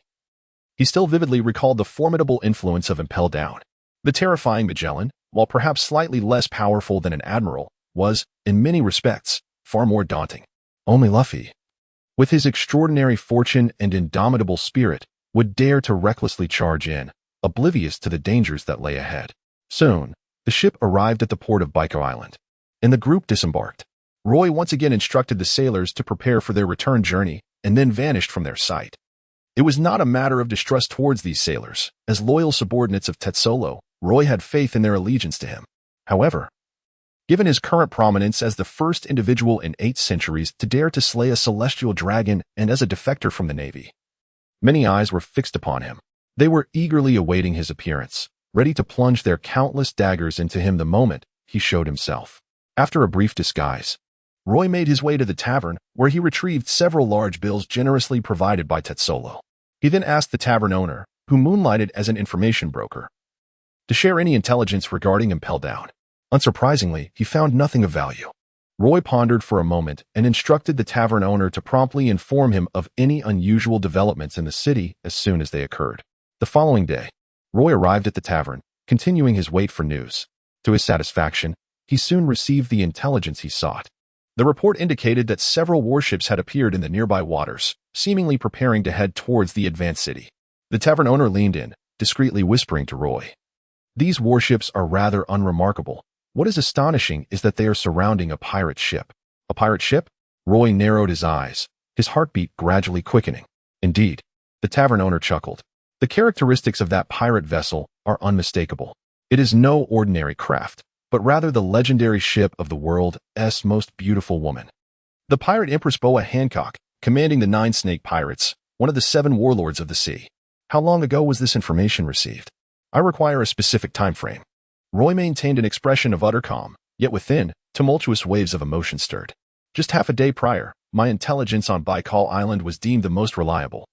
he still vividly recalled the formidable influence of Impel Down. The terrifying Magellan, while perhaps slightly less powerful than an admiral, was, in many respects, far more daunting. Only Luffy, with his extraordinary fortune and indomitable spirit, would dare to recklessly charge in, oblivious to the dangers that lay ahead. Soon, the ship arrived at the port of Baiko Island, and the group disembarked. Roy once again instructed the sailors to prepare for their return journey and then vanished from their sight. It was not a matter of distrust towards these sailors. As loyal subordinates of Tetsolo, Roy had faith in their allegiance to him. However, given his current prominence as the first individual in 8 centuries to dare to slay a celestial dragon and as a defector from the Navy, many eyes were fixed upon him. They were eagerly awaiting his appearance, ready to plunge their countless daggers into him the moment he showed himself. After a brief disguise, Roy made his way to the tavern, where he retrieved several large bills generously provided by Tetsolo. He then asked the tavern owner, who moonlighted as an information broker, to share any intelligence regarding Impel Down. Unsurprisingly, he found nothing of value. Roy pondered for a moment and instructed the tavern owner to promptly inform him of any unusual developments in the city as soon as they occurred. The following day, Roy arrived at the tavern, continuing his wait for news. To his satisfaction, he soon received the intelligence he sought. The report indicated that several warships had appeared in the nearby waters, seemingly preparing to head towards the advanced city. The tavern owner leaned in, discreetly whispering to Roy, "These warships are rather unremarkable. What is astonishing is that they are surrounding a pirate ship." "A pirate ship?" Roy narrowed his eyes, his heartbeat gradually quickening. "Indeed," the tavern owner chuckled. "The characteristics of that pirate vessel are unmistakable. It is no ordinary craft, but rather the legendary ship of the world's most beautiful woman. The pirate Empress Boa Hancock, commanding the 9 Snake Pirates, one of the 7 warlords of the sea." "How long ago was this information received?" "I require a specific time frame." Roy maintained an expression of utter calm, yet within, tumultuous waves of emotion stirred. "Just half a day prior, my intelligence on Baikal Island was deemed the most reliable.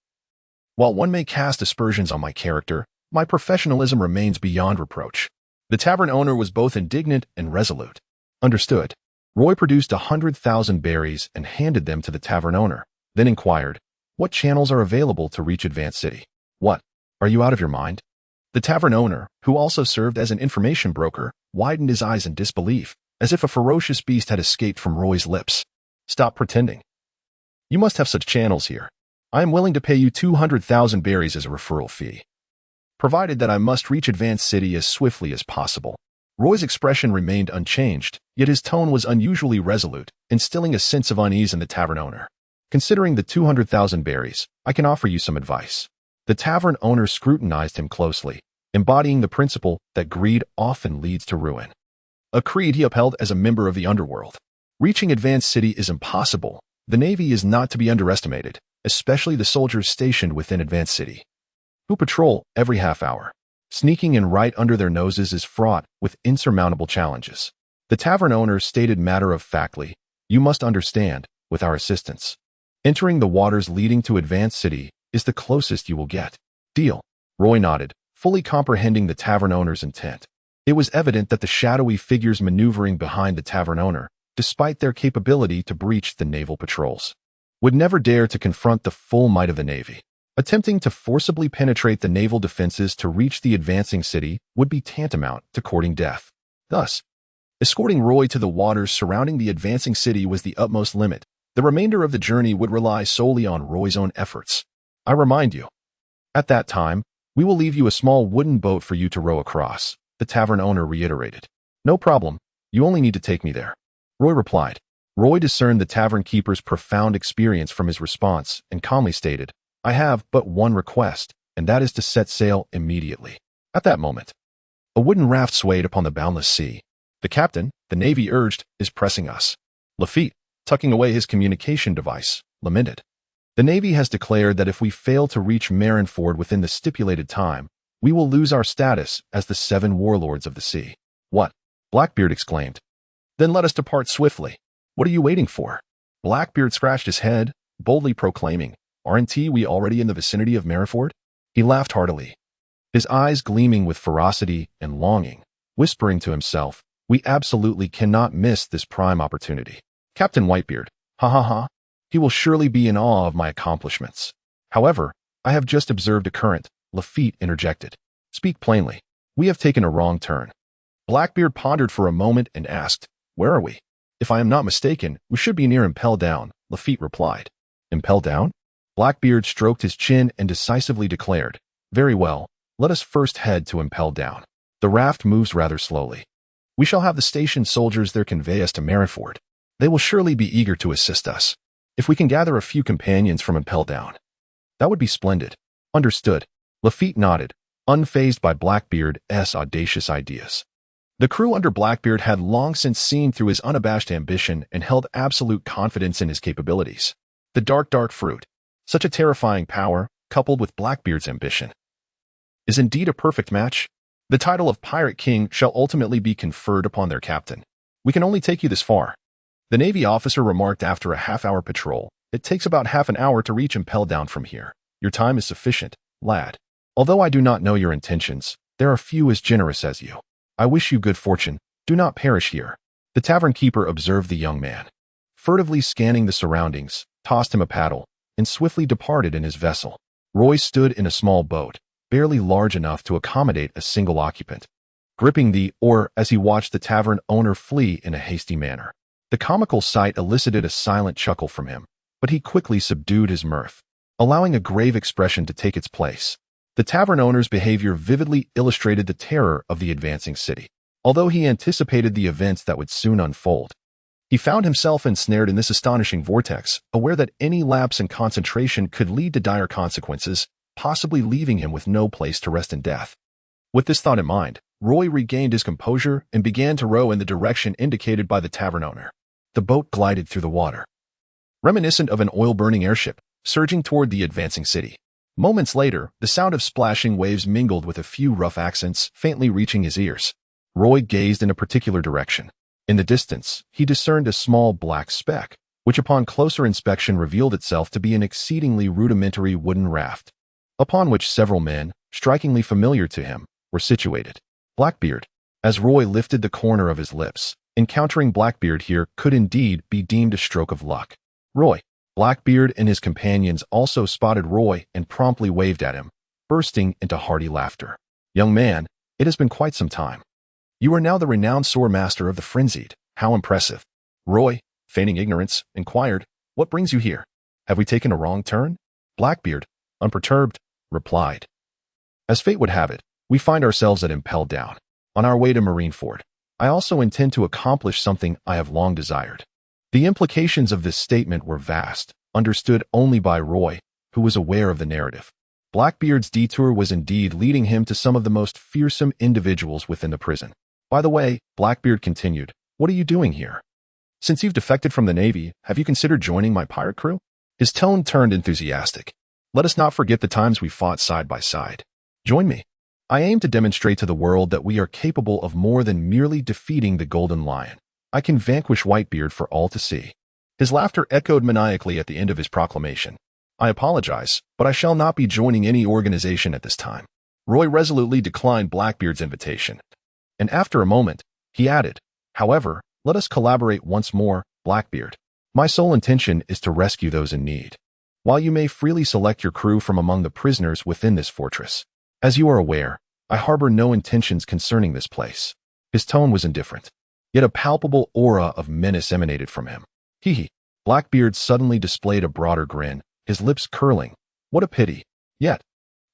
While one may cast aspersions on my character, my professionalism remains beyond reproach." The tavern owner was both indignant and resolute. "Understood." Roy produced 100,000 berries and handed them to the tavern owner, then inquired, "What channels are available to reach Advanced City?" "What? Are you out of your mind?" The tavern owner, who also served as an information broker, widened his eyes in disbelief, as if a ferocious beast had escaped from Roy's lips. "Stop pretending. You must have such channels here. I am willing to pay you 200,000 berries as a referral fee, provided that I must reach Advanced City as swiftly as possible." Roy's expression remained unchanged, yet his tone was unusually resolute, instilling a sense of unease in the tavern owner. "Considering the 200,000 berries, I can offer you some advice." The tavern owner scrutinized him closely, embodying the principle that greed often leads to ruin, a creed he upheld as a member of the underworld. Reaching Advanced City is impossible. The Navy is not to be underestimated, especially the soldiers stationed within Advanced City, who patrol every half hour. Sneaking in right under their noses is fraught with insurmountable challenges. The tavern owner stated matter-of-factly, "You must understand, with our assistance, entering the waters leading to Advanced City is the closest you will get." "Deal." Roy nodded, fully comprehending the tavern owner's intent. It was evident that the shadowy figures maneuvering behind the tavern owner, despite their capability to breach the naval patrols, would never dare to confront the full might of the Navy. Attempting to forcibly penetrate the naval defenses to reach the advancing city would be tantamount to courting death. Thus, escorting Roy to the waters surrounding the advancing city was the utmost limit. The remainder of the journey would rely solely on Roy's own efforts. "I remind you, at that time, we will leave you a small wooden boat for you to row across," the tavern owner reiterated. "No problem. You only need to take me there," Roy replied. Roy discerned the tavern keeper's profound experience from his response and calmly stated, "I have but one request, and that is to set sail immediately." At that moment, a wooden raft swayed upon the boundless sea. "The captain," the Navy urged, "is pressing us." Lafitte, tucking away his communication device, lamented, "The Navy has declared that if we fail to reach Marineford within the stipulated time, we will lose our status as the 7 warlords of the sea." "What?" Blackbeard exclaimed. "Then let us depart swiftly. What are you waiting for?" Blackbeard scratched his head, boldly proclaiming, "Aren't we already in the vicinity of Marineford?" He laughed heartily, his eyes gleaming with ferocity and longing, whispering to himself, "We absolutely cannot miss this prime opportunity. Captain Whitebeard, ha ha ha, he will surely be in awe of my accomplishments." "However, I have just observed a current," Lafitte interjected. "Speak plainly. We have taken a wrong turn." Blackbeard pondered for a moment and asked, "Where are we?" "If I am not mistaken, we should be near Impel Down," Lafitte replied. "Impel Down?" Blackbeard stroked his chin and decisively declared, "Very well, let us first head to Impel Down. The raft moves rather slowly. We shall have the station soldiers there convey us to Marineford. They will surely be eager to assist us. If we can gather a few companions from Impel Down, That would be splendid. Understood. Lafitte nodded, unfazed by Blackbeard's audacious ideas. The crew under Blackbeard had long since seen through his unabashed ambition and held absolute confidence in his capabilities. The dark fruit, such a terrifying power, coupled with Blackbeard's ambition, is indeed a perfect match. The title of Pirate King shall ultimately be conferred upon their captain. We can only take you this far, the Navy officer remarked after a half-hour patrol. It takes about half an hour to reach Impel Down from here. Your time is sufficient, lad. Although I do not know your intentions, there are few as generous as you. I wish you good fortune. Do not perish here. The tavern keeper observed the young man, furtively scanning the surroundings, tossed him a paddle, and swiftly departed in his vessel. Roy stood in a small boat, barely large enough to accommodate a single occupant, gripping the oar as he watched the tavern owner flee in a hasty manner. The comical sight elicited a silent chuckle from him, but he quickly subdued his mirth, allowing a grave expression to take its place. The tavern owner's behavior vividly illustrated the terror of the advancing city. Although he anticipated the events that would soon unfold, he found himself ensnared in this astonishing vortex, aware that any lapse in concentration could lead to dire consequences, possibly leaving him with no place to rest in death. With this thought in mind, Roy regained his composure and began to row in the direction indicated by the tavern owner. The boat glided through the water, reminiscent of an oil-burning airship, surging toward the advancing city. Moments later, the sound of splashing waves mingled with a few rough accents, faintly reaching his ears. Roy gazed in a particular direction. In the distance, he discerned a small black speck, which upon closer inspection revealed itself to be an exceedingly rudimentary wooden raft, upon which several men, strikingly familiar to him, were situated. Blackbeard. As Roy lifted the corner of his lips, encountering Blackbeard here could indeed be deemed a stroke of luck. Roy. Blackbeard and his companions also spotted Roy and promptly waved at him, bursting into hearty laughter. Young man, it has been quite some time. You are now the renowned sword master of the Frenzied. How impressive. Roy, feigning ignorance, inquired, what brings you here? Have we taken a wrong turn? Blackbeard, unperturbed, replied, as fate would have it, we find ourselves at Impel Down, on our way to Marineford. I also intend to accomplish something I have long desired. The implications of this statement were vast, understood only by Roy, who was aware of the narrative. Blackbeard's detour was indeed leading him to some of the most fearsome individuals within the prison. By the way, Blackbeard continued, what are you doing here? Since you've defected from the Navy, have you considered joining my pirate crew? His tone turned enthusiastic. Let us not forget the times we fought side by side. Join me. I aim to demonstrate to the world that we are capable of more than merely defeating the Golden Lion. I can vanquish Whitebeard for all to see. His laughter echoed maniacally at the end of his proclamation. I apologize, but I shall not be joining any organization at this time. Roy resolutely declined Blackbeard's invitation. And after a moment, he added, however, let us collaborate once more, Blackbeard. My sole intention is to rescue those in need. While you may freely select your crew from among the prisoners within this fortress, as you are aware, I harbor no intentions concerning this place. His tone was indifferent, yet a palpable aura of menace emanated from him. Hee. Blackbeard suddenly displayed a broader grin, his lips curling. What a pity. Yet,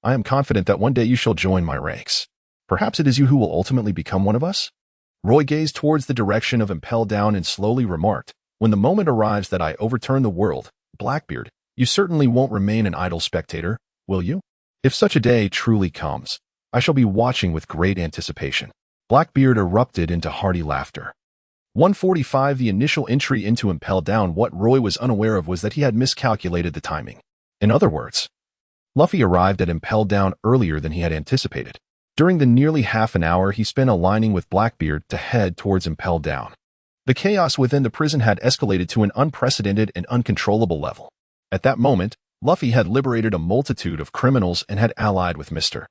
I am confident that one day you shall join my ranks. Perhaps it is you who will ultimately become one of us? Roy gazed towards the direction of Impel Down and slowly remarked, when the moment arrives that I overturn the world, Blackbeard, you certainly won't remain an idle spectator, will you? If such a day truly comes, I shall be watching with great anticipation. Blackbeard erupted into hearty laughter. 145 The initial entry into Impel Down. What Roy was unaware of was that he had miscalculated the timing. In other words, Luffy arrived at Impel Down earlier than he had anticipated. During the nearly half an hour he spent aligning with Blackbeard to head towards Impel Down, the chaos within the prison had escalated to an unprecedented and uncontrollable level. At that moment, Luffy had liberated a multitude of criminals and had allied with Mr.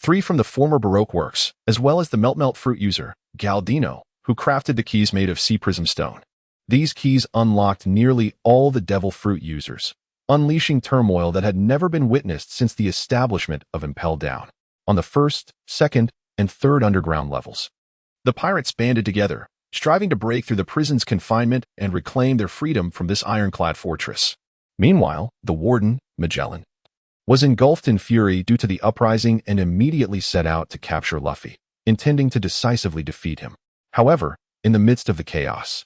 3 from the former Baroque works, as well as the melt fruit user, Galdino, who crafted the keys made of sea prism stone. These keys unlocked nearly all the devil fruit users, unleashing turmoil that had never been witnessed since the establishment of Impel Down. On the first, second, and third underground levels, the pirates banded together, striving to break through the prison's confinement and reclaim their freedom from this ironclad fortress. Meanwhile, the warden, Magellan, was engulfed in fury due to the uprising and immediately set out to capture Luffy, intending to decisively defeat him. However, in the midst of the chaos,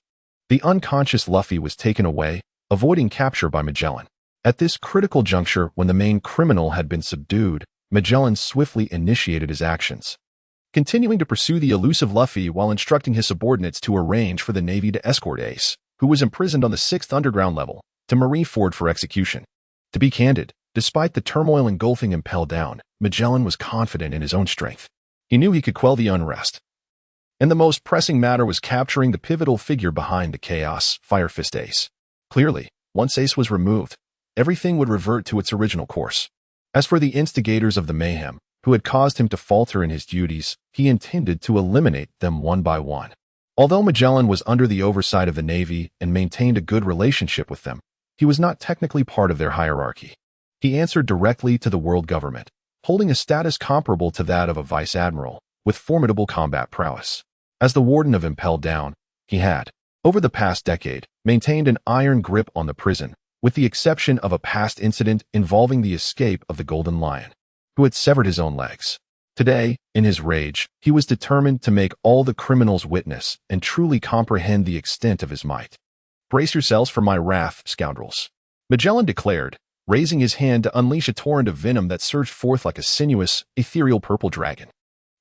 the unconscious Luffy was taken away, avoiding capture by Magellan. At this critical juncture, when the main criminal had been subdued, Magellan swiftly initiated his actions, continuing to pursue the elusive Luffy while instructing his subordinates to arrange for the Navy to escort Ace, who was imprisoned on the 6th underground level, to Marineford for execution. To be candid, despite the turmoil engulfing Impel Down, Magellan was confident in his own strength. He knew he could quell the unrest. And the most pressing matter was capturing the pivotal figure behind the chaos, Fire Fist Ace. Clearly, once Ace was removed, everything would revert to its original course. As for the instigators of the mayhem, who had caused him to falter in his duties, he intended to eliminate them one by one. Although Magellan was under the oversight of the Navy and maintained a good relationship with them, he was not technically part of their hierarchy. He answered directly to the world government, holding a status comparable to that of a vice admiral, with formidable combat prowess. As the warden of Impel Down, he had, over the past decade, maintained an iron grip on the prison, with the exception of a past incident involving the escape of the Golden Lion, who had severed his own legs. Today, in his rage, he was determined to make all the criminals witness and truly comprehend the extent of his might. "Brace yourselves for my wrath, scoundrels," Magellan declared, raising his hand to unleash a torrent of venom that surged forth like a sinuous, ethereal purple dragon.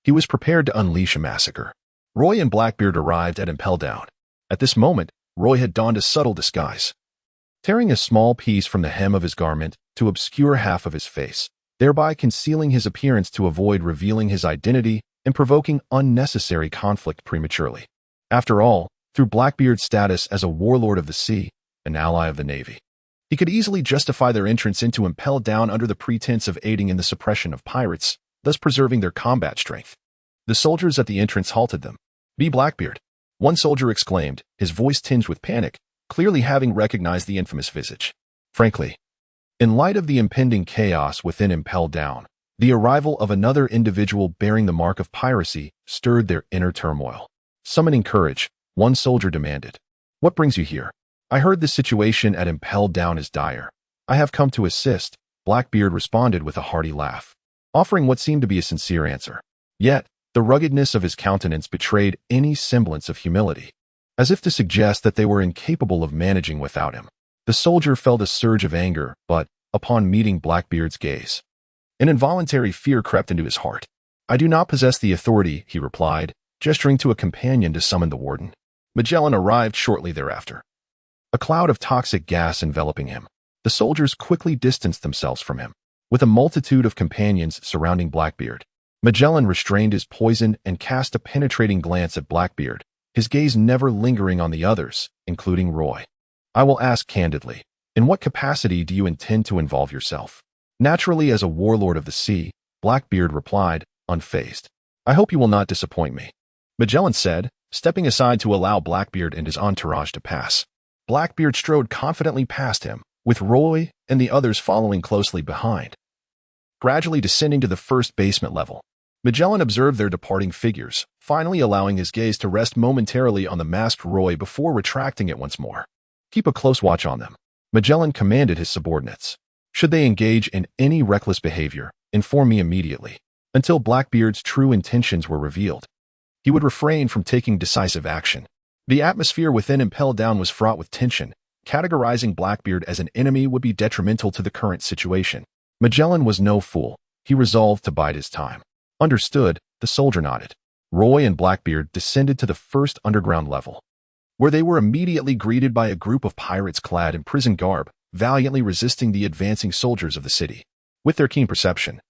He was prepared to unleash a massacre. Roy and Blackbeard arrived at Impel Down. At this moment, Roy had donned a subtle disguise, tearing a small piece from the hem of his garment to obscure half of his face, thereby concealing his appearance to avoid revealing his identity and provoking unnecessary conflict prematurely. After all, through Blackbeard's status as a warlord of the sea, an ally of the Navy, he could easily justify their entrance into Impel Down under the pretense of aiding in the suppression of pirates, thus preserving their combat strength. The soldiers at the entrance halted them. "Be Blackbeard," one soldier exclaimed, his voice tinged with panic, clearly having recognized the infamous visage. Frankly, in light of the impending chaos within Impel Down, the arrival of another individual bearing the mark of piracy stirred their inner turmoil. Summoning courage, one soldier demanded, "What brings you here?" "I heard the situation at Impel Down is dire. I have come to assist," Blackbeard responded with a hearty laugh, offering what seemed to be a sincere answer. Yet, the ruggedness of his countenance betrayed any semblance of humility, as if to suggest that they were incapable of managing without him. The soldier felt a surge of anger, but, upon meeting Blackbeard's gaze, an involuntary fear crept into his heart. "I do not possess the authority," he replied, gesturing to a companion to summon the warden. Magellan arrived shortly thereafter, a cloud of toxic gas enveloping him. The soldiers quickly distanced themselves from him, with a multitude of companions surrounding Blackbeard. Magellan restrained his poison and cast a penetrating glance at Blackbeard, his gaze never lingering on the others, including Roy. "I will ask candidly, in what capacity do you intend to involve yourself?" "Naturally, as a warlord of the sea," Blackbeard replied, unfazed. "I hope you will not disappoint me," Magellan said, stepping aside to allow Blackbeard and his entourage to pass. Blackbeard strode confidently past him, with Roy and the others following closely behind, gradually descending to the first basement level. Magellan observed their departing figures, finally allowing his gaze to rest momentarily on the masked Roy before retracting it once more. "Keep a close watch on them," Magellan commanded his subordinates. "Should they engage in any reckless behavior, inform me immediately." Until Blackbeard's true intentions were revealed, he would refrain from taking decisive action. The atmosphere within Impel Down was fraught with tension. Categorizing Blackbeard as an enemy would be detrimental to the current situation. Magellan was no fool. He resolved to bide his time. "Understood," the soldier nodded. Roy and Blackbeard descended to the first underground level, where they were immediately greeted by a group of pirates clad in prison garb, valiantly resisting the advancing soldiers of the city. With their keen perception,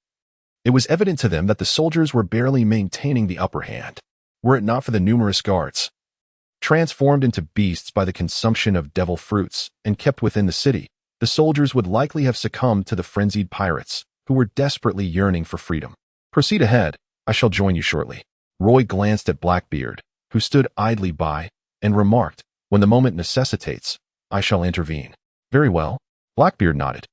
it was evident to them that the soldiers were barely maintaining the upper hand. Were it not for the numerous guards, transformed into beasts by the consumption of devil fruits and kept within the city, the soldiers would likely have succumbed to the frenzied pirates, who were desperately yearning for freedom. "Proceed ahead. I shall join you shortly." Roy glanced at Blackbeard, who stood idly by, and remarked, "When the moment necessitates, I shall intervene." "Very well," Blackbeard nodded,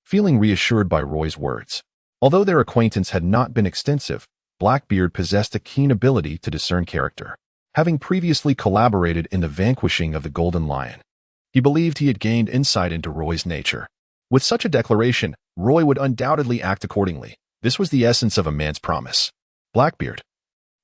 feeling reassured by Roy's words. Although their acquaintance had not been extensive, Blackbeard possessed a keen ability to discern character. Having previously collaborated in the vanquishing of the Golden Lion, he believed he had gained insight into Roy's nature. With such a declaration, Roy would undoubtedly act accordingly. This was the essence of a man's promise. Blackbeard,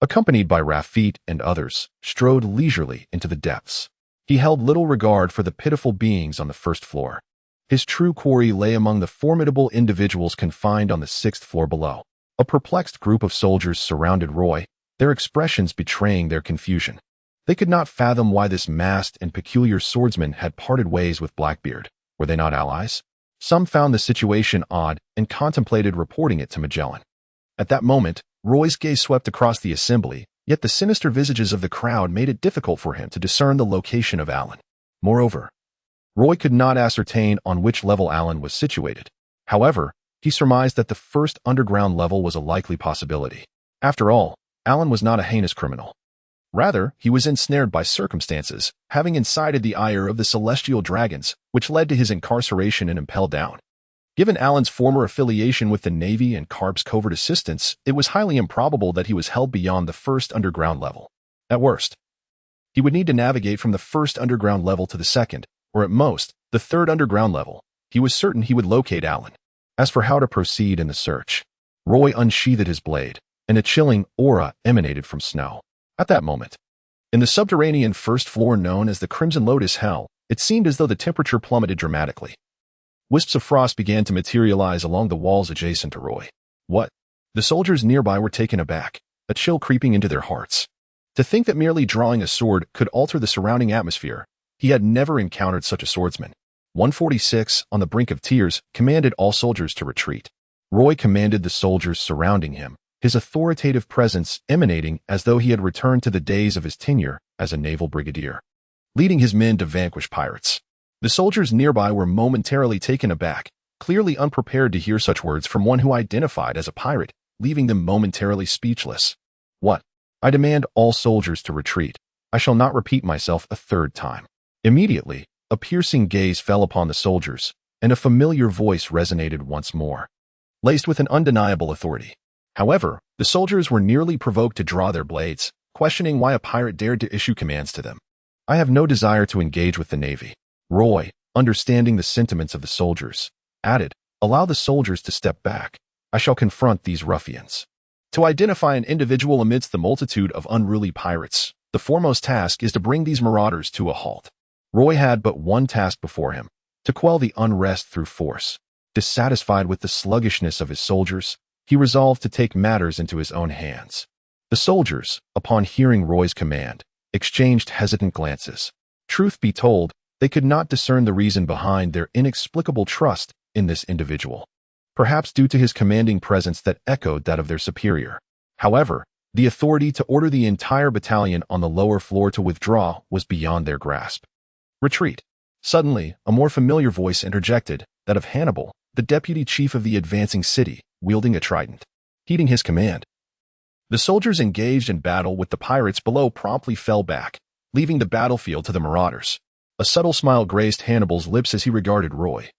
accompanied by Rafit and others, strode leisurely into the depths. He held little regard for the pitiful beings on the first floor. His true quarry lay among the formidable individuals confined on the 6th floor below. A perplexed group of soldiers surrounded Roy, their expressions betraying their confusion. They could not fathom why this masked and peculiar swordsman had parted ways with Blackbeard. Were they not allies? Some found the situation odd and contemplated reporting it to Magellan. At that moment, Roy's gaze swept across the assembly, yet the sinister visages of the crowd made it difficult for him to discern the location of Alan. Moreover, Roy could not ascertain on which level Alan was situated. However, he surmised that the first underground level was a likely possibility. After all, Alan was not a heinous criminal. Rather, he was ensnared by circumstances, having incited the ire of the celestial dragons, which led to his incarceration and impelled down. Given Alan's former affiliation with the Navy and Carp's covert assistance, it was highly improbable that he was held beyond the first underground level. At worst, he would need to navigate from the first underground level to the second, or at most, the third underground level. He was certain he would locate Alan. As for how to proceed in the search, Roy unsheathed his blade, and a chilling aura emanated from Snow. At that moment, in the subterranean first floor known as the Crimson Lotus Hell, it seemed as though the temperature plummeted dramatically. Wisps of frost began to materialize along the walls adjacent to Roy. What? The soldiers nearby were taken aback, a chill creeping into their hearts. To think that merely drawing a sword could alter the surrounding atmosphere, he had never encountered such a swordsman. 146, on the brink of tears, commanded all soldiers to retreat. Roy commanded the soldiers surrounding him, his authoritative presence emanating as though he had returned to the days of his tenure as a naval brigadier, leading his men to vanquish pirates. The soldiers nearby were momentarily taken aback, clearly unprepared to hear such words from one who identified as a pirate, leaving them momentarily speechless. What? I demand all soldiers to retreat. I shall not repeat myself a third time. Immediately, a piercing gaze fell upon the soldiers, and a familiar voice resonated once more, laced with an undeniable authority. However, the soldiers were nearly provoked to draw their blades, questioning why a pirate dared to issue commands to them. I have no desire to engage with the Navy. Roy, understanding the sentiments of the soldiers, added, allow the soldiers to step back. I shall confront these ruffians. To identify an individual amidst the multitude of unruly pirates, the foremost task is to bring these marauders to a halt. Roy had but one task before him, to quell the unrest through force. Dissatisfied with the sluggishness of his soldiers, he resolved to take matters into his own hands. The soldiers, upon hearing Roy's command, exchanged hesitant glances. Truth be told, they could not discern the reason behind their inexplicable trust in this individual, perhaps due to his commanding presence that echoed that of their superior. However, the authority to order the entire battalion on the lower floor to withdraw was beyond their grasp. Retreat. Suddenly, a more familiar voice interjected, that of Hannibal, the deputy chief of the advancing city, wielding a trident. Heeding his command, the soldiers engaged in battle with the pirates below promptly fell back, leaving the battlefield to the marauders. A subtle smile graced Hannibal's lips as he regarded Roy.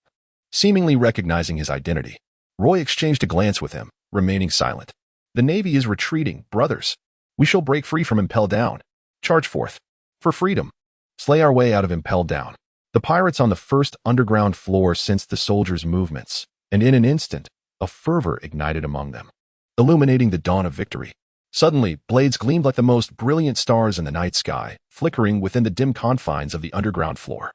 Seemingly recognizing his identity, Roy exchanged a glance with him, remaining silent. The Navy is retreating, brothers. We shall break free from Impel Down. Charge forth. For freedom. Slay our way out of Impel Down. The pirates on the first underground floor sensed the soldiers' movements, and in an instant, a fervor ignited among them, illuminating the dawn of victory. Suddenly, blades gleamed like the most brilliant stars in the night sky, flickering within the dim confines of the underground floor.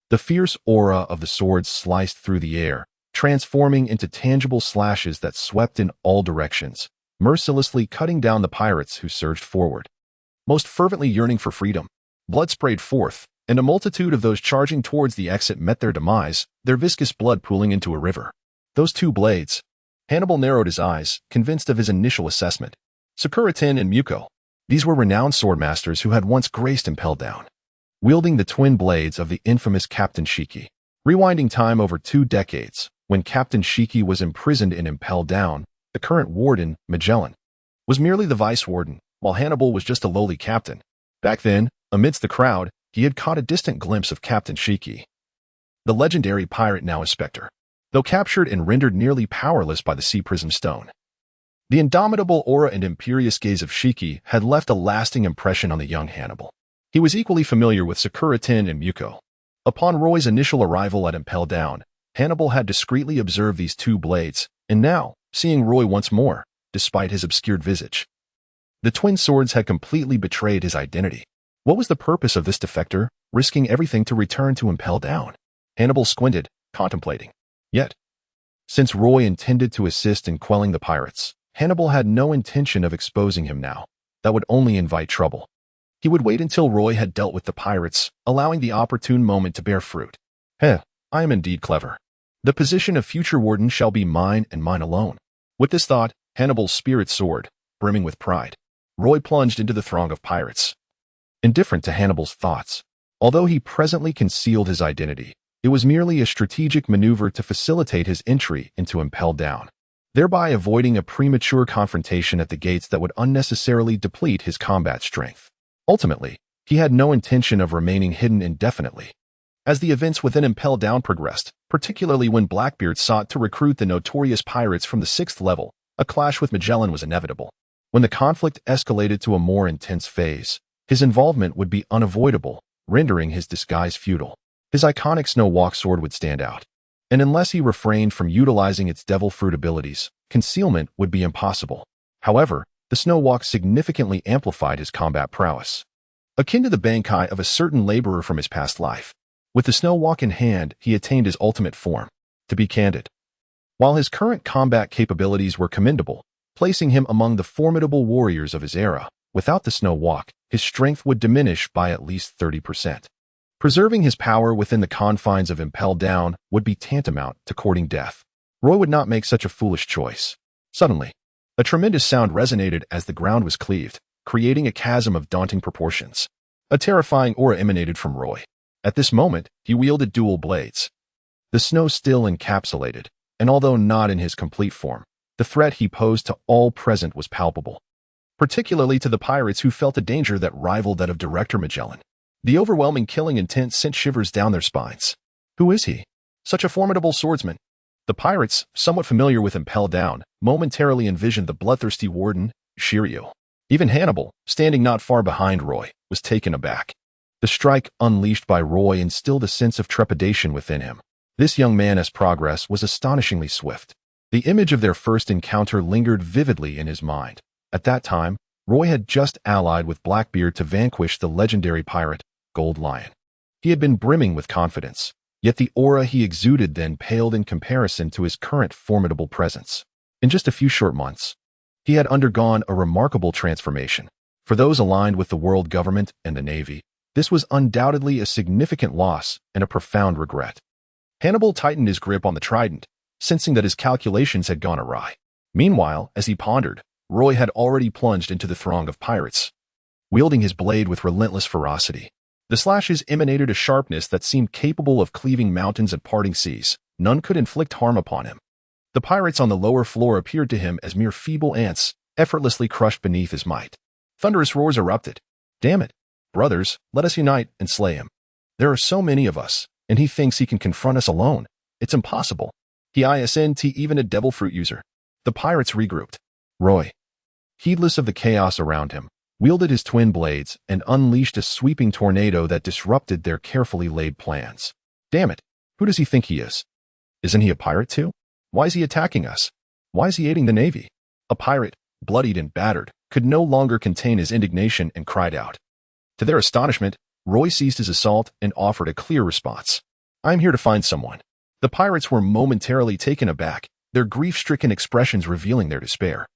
The fierce aura of the swords sliced through the air, transforming into tangible slashes that swept in all directions, mercilessly cutting down the pirates who surged forward. Most fervently yearning for freedom, blood sprayed forth, and a multitude of those charging towards the exit met their demise, their viscous blood pooling into a river. Those two blades. Hannibal narrowed his eyes, convinced of his initial assessment. Sakuratin and Muko. These were renowned swordmasters who had once graced Impel Down, wielding the twin blades of the infamous Captain Shiki. Rewinding time over 2 decades, when Captain Shiki was imprisoned in Impel Down, the current warden, Magellan, was merely the vice warden, while Hannibal was just a lowly captain. Back then, amidst the crowd, he had caught a distant glimpse of Captain Shiki, the legendary pirate now a specter, though captured and rendered nearly powerless by the sea prism stone. The indomitable aura and imperious gaze of Shiki had left a lasting impression on the young Hannibal. He was equally familiar with Sakuratin and Muko. Upon Roy's initial arrival at Impel Down, Hannibal had discreetly observed these two blades, and now, seeing Roy once more, despite his obscured visage, the twin swords had completely betrayed his identity. What was the purpose of this defector, risking everything to return to Impel Down? Hannibal squinted, contemplating. Yet, since Roy intended to assist in quelling the pirates, Hannibal had no intention of exposing him now. That would only invite trouble. He would wait until Roy had dealt with the pirates, allowing the opportune moment to bear fruit. I am indeed clever. The position of future warden shall be mine and mine alone. With this thought, Hannibal's spirit soared, brimming with pride. Roy plunged into the throng of pirates. Indifferent to Hannibal's thoughts, although he presently concealed his identity, it was merely a strategic maneuver to facilitate his entry into Impel Down, thereby avoiding a premature confrontation at the gates that would unnecessarily deplete his combat strength. Ultimately, he had no intention of remaining hidden indefinitely. As the events within Impel Down progressed, particularly when Blackbeard sought to recruit the notorious pirates from the 6th level, a clash with Magellan was inevitable. When the conflict escalated to a more intense phase, his involvement would be unavoidable, rendering his disguise futile. His iconic Snow Walk sword would stand out, and unless he refrained from utilizing its devil fruit abilities, concealment would be impossible. However, the Snow Walk significantly amplified his combat prowess, akin to the Bankai of a certain laborer from his past life. With the Snow Walk in hand, he attained his ultimate form. To be candid, while his current combat capabilities were commendable, placing him among the formidable warriors of his era, without the Snow Walk, his strength would diminish by at least 30%. Preserving his power within the confines of Impel Down would be tantamount to courting death. Roy would not make such a foolish choice. Suddenly, a tremendous sound resonated as the ground was cleaved, creating a chasm of daunting proportions. A terrifying aura emanated from Roy. At this moment, he wielded dual blades. The snow still encapsulated, and although not in his complete form, the threat he posed to all present was palpable, particularly to the pirates who felt a danger that rivaled that of Director Magellan. The overwhelming killing intent sent shivers down their spines. Who is he? Such a formidable swordsman. The pirates, somewhat familiar with Impel Down, momentarily envisioned the bloodthirsty warden, Shiryu. Even Hannibal, standing not far behind Roy, was taken aback. The strike unleashed by Roy instilled a sense of trepidation within him. This young man's progress was astonishingly swift. The image of their first encounter lingered vividly in his mind. At that time, Roy had just allied with Blackbeard to vanquish the legendary pirate, Gold Lion. He had been brimming with confidence, yet the aura he exuded then paled in comparison to his current formidable presence. In just a few short months, he had undergone a remarkable transformation. For those aligned with the world government and the Navy, this was undoubtedly a significant loss and a profound regret. Hannibal tightened his grip on the trident, sensing that his calculations had gone awry. Meanwhile, as he pondered, Roy had already plunged into the throng of pirates, wielding his blade with relentless ferocity. The slashes emanated a sharpness that seemed capable of cleaving mountains and parting seas. None could inflict harm upon him. The pirates on the lower floor appeared to him as mere feeble ants, effortlessly crushed beneath his might. Thunderous roars erupted. Damn it! Brothers, let us unite and slay him. There are so many of us, and he thinks he can confront us alone. It's impossible. He isn't even a devil fruit user. The pirates regrouped. Roy, heedless of the chaos around him, wielded his twin blades and unleashed a sweeping tornado that disrupted their carefully laid plans. Damn it, who does he think he is? Isn't he a pirate too? Why is he attacking us? Why is he aiding the Navy? A pirate, bloodied and battered, could no longer contain his indignation and cried out. To their astonishment, Roy ceased his assault and offered a clear response. I am here to find someone. The pirates were momentarily taken aback, their grief-stricken expressions revealing their despair.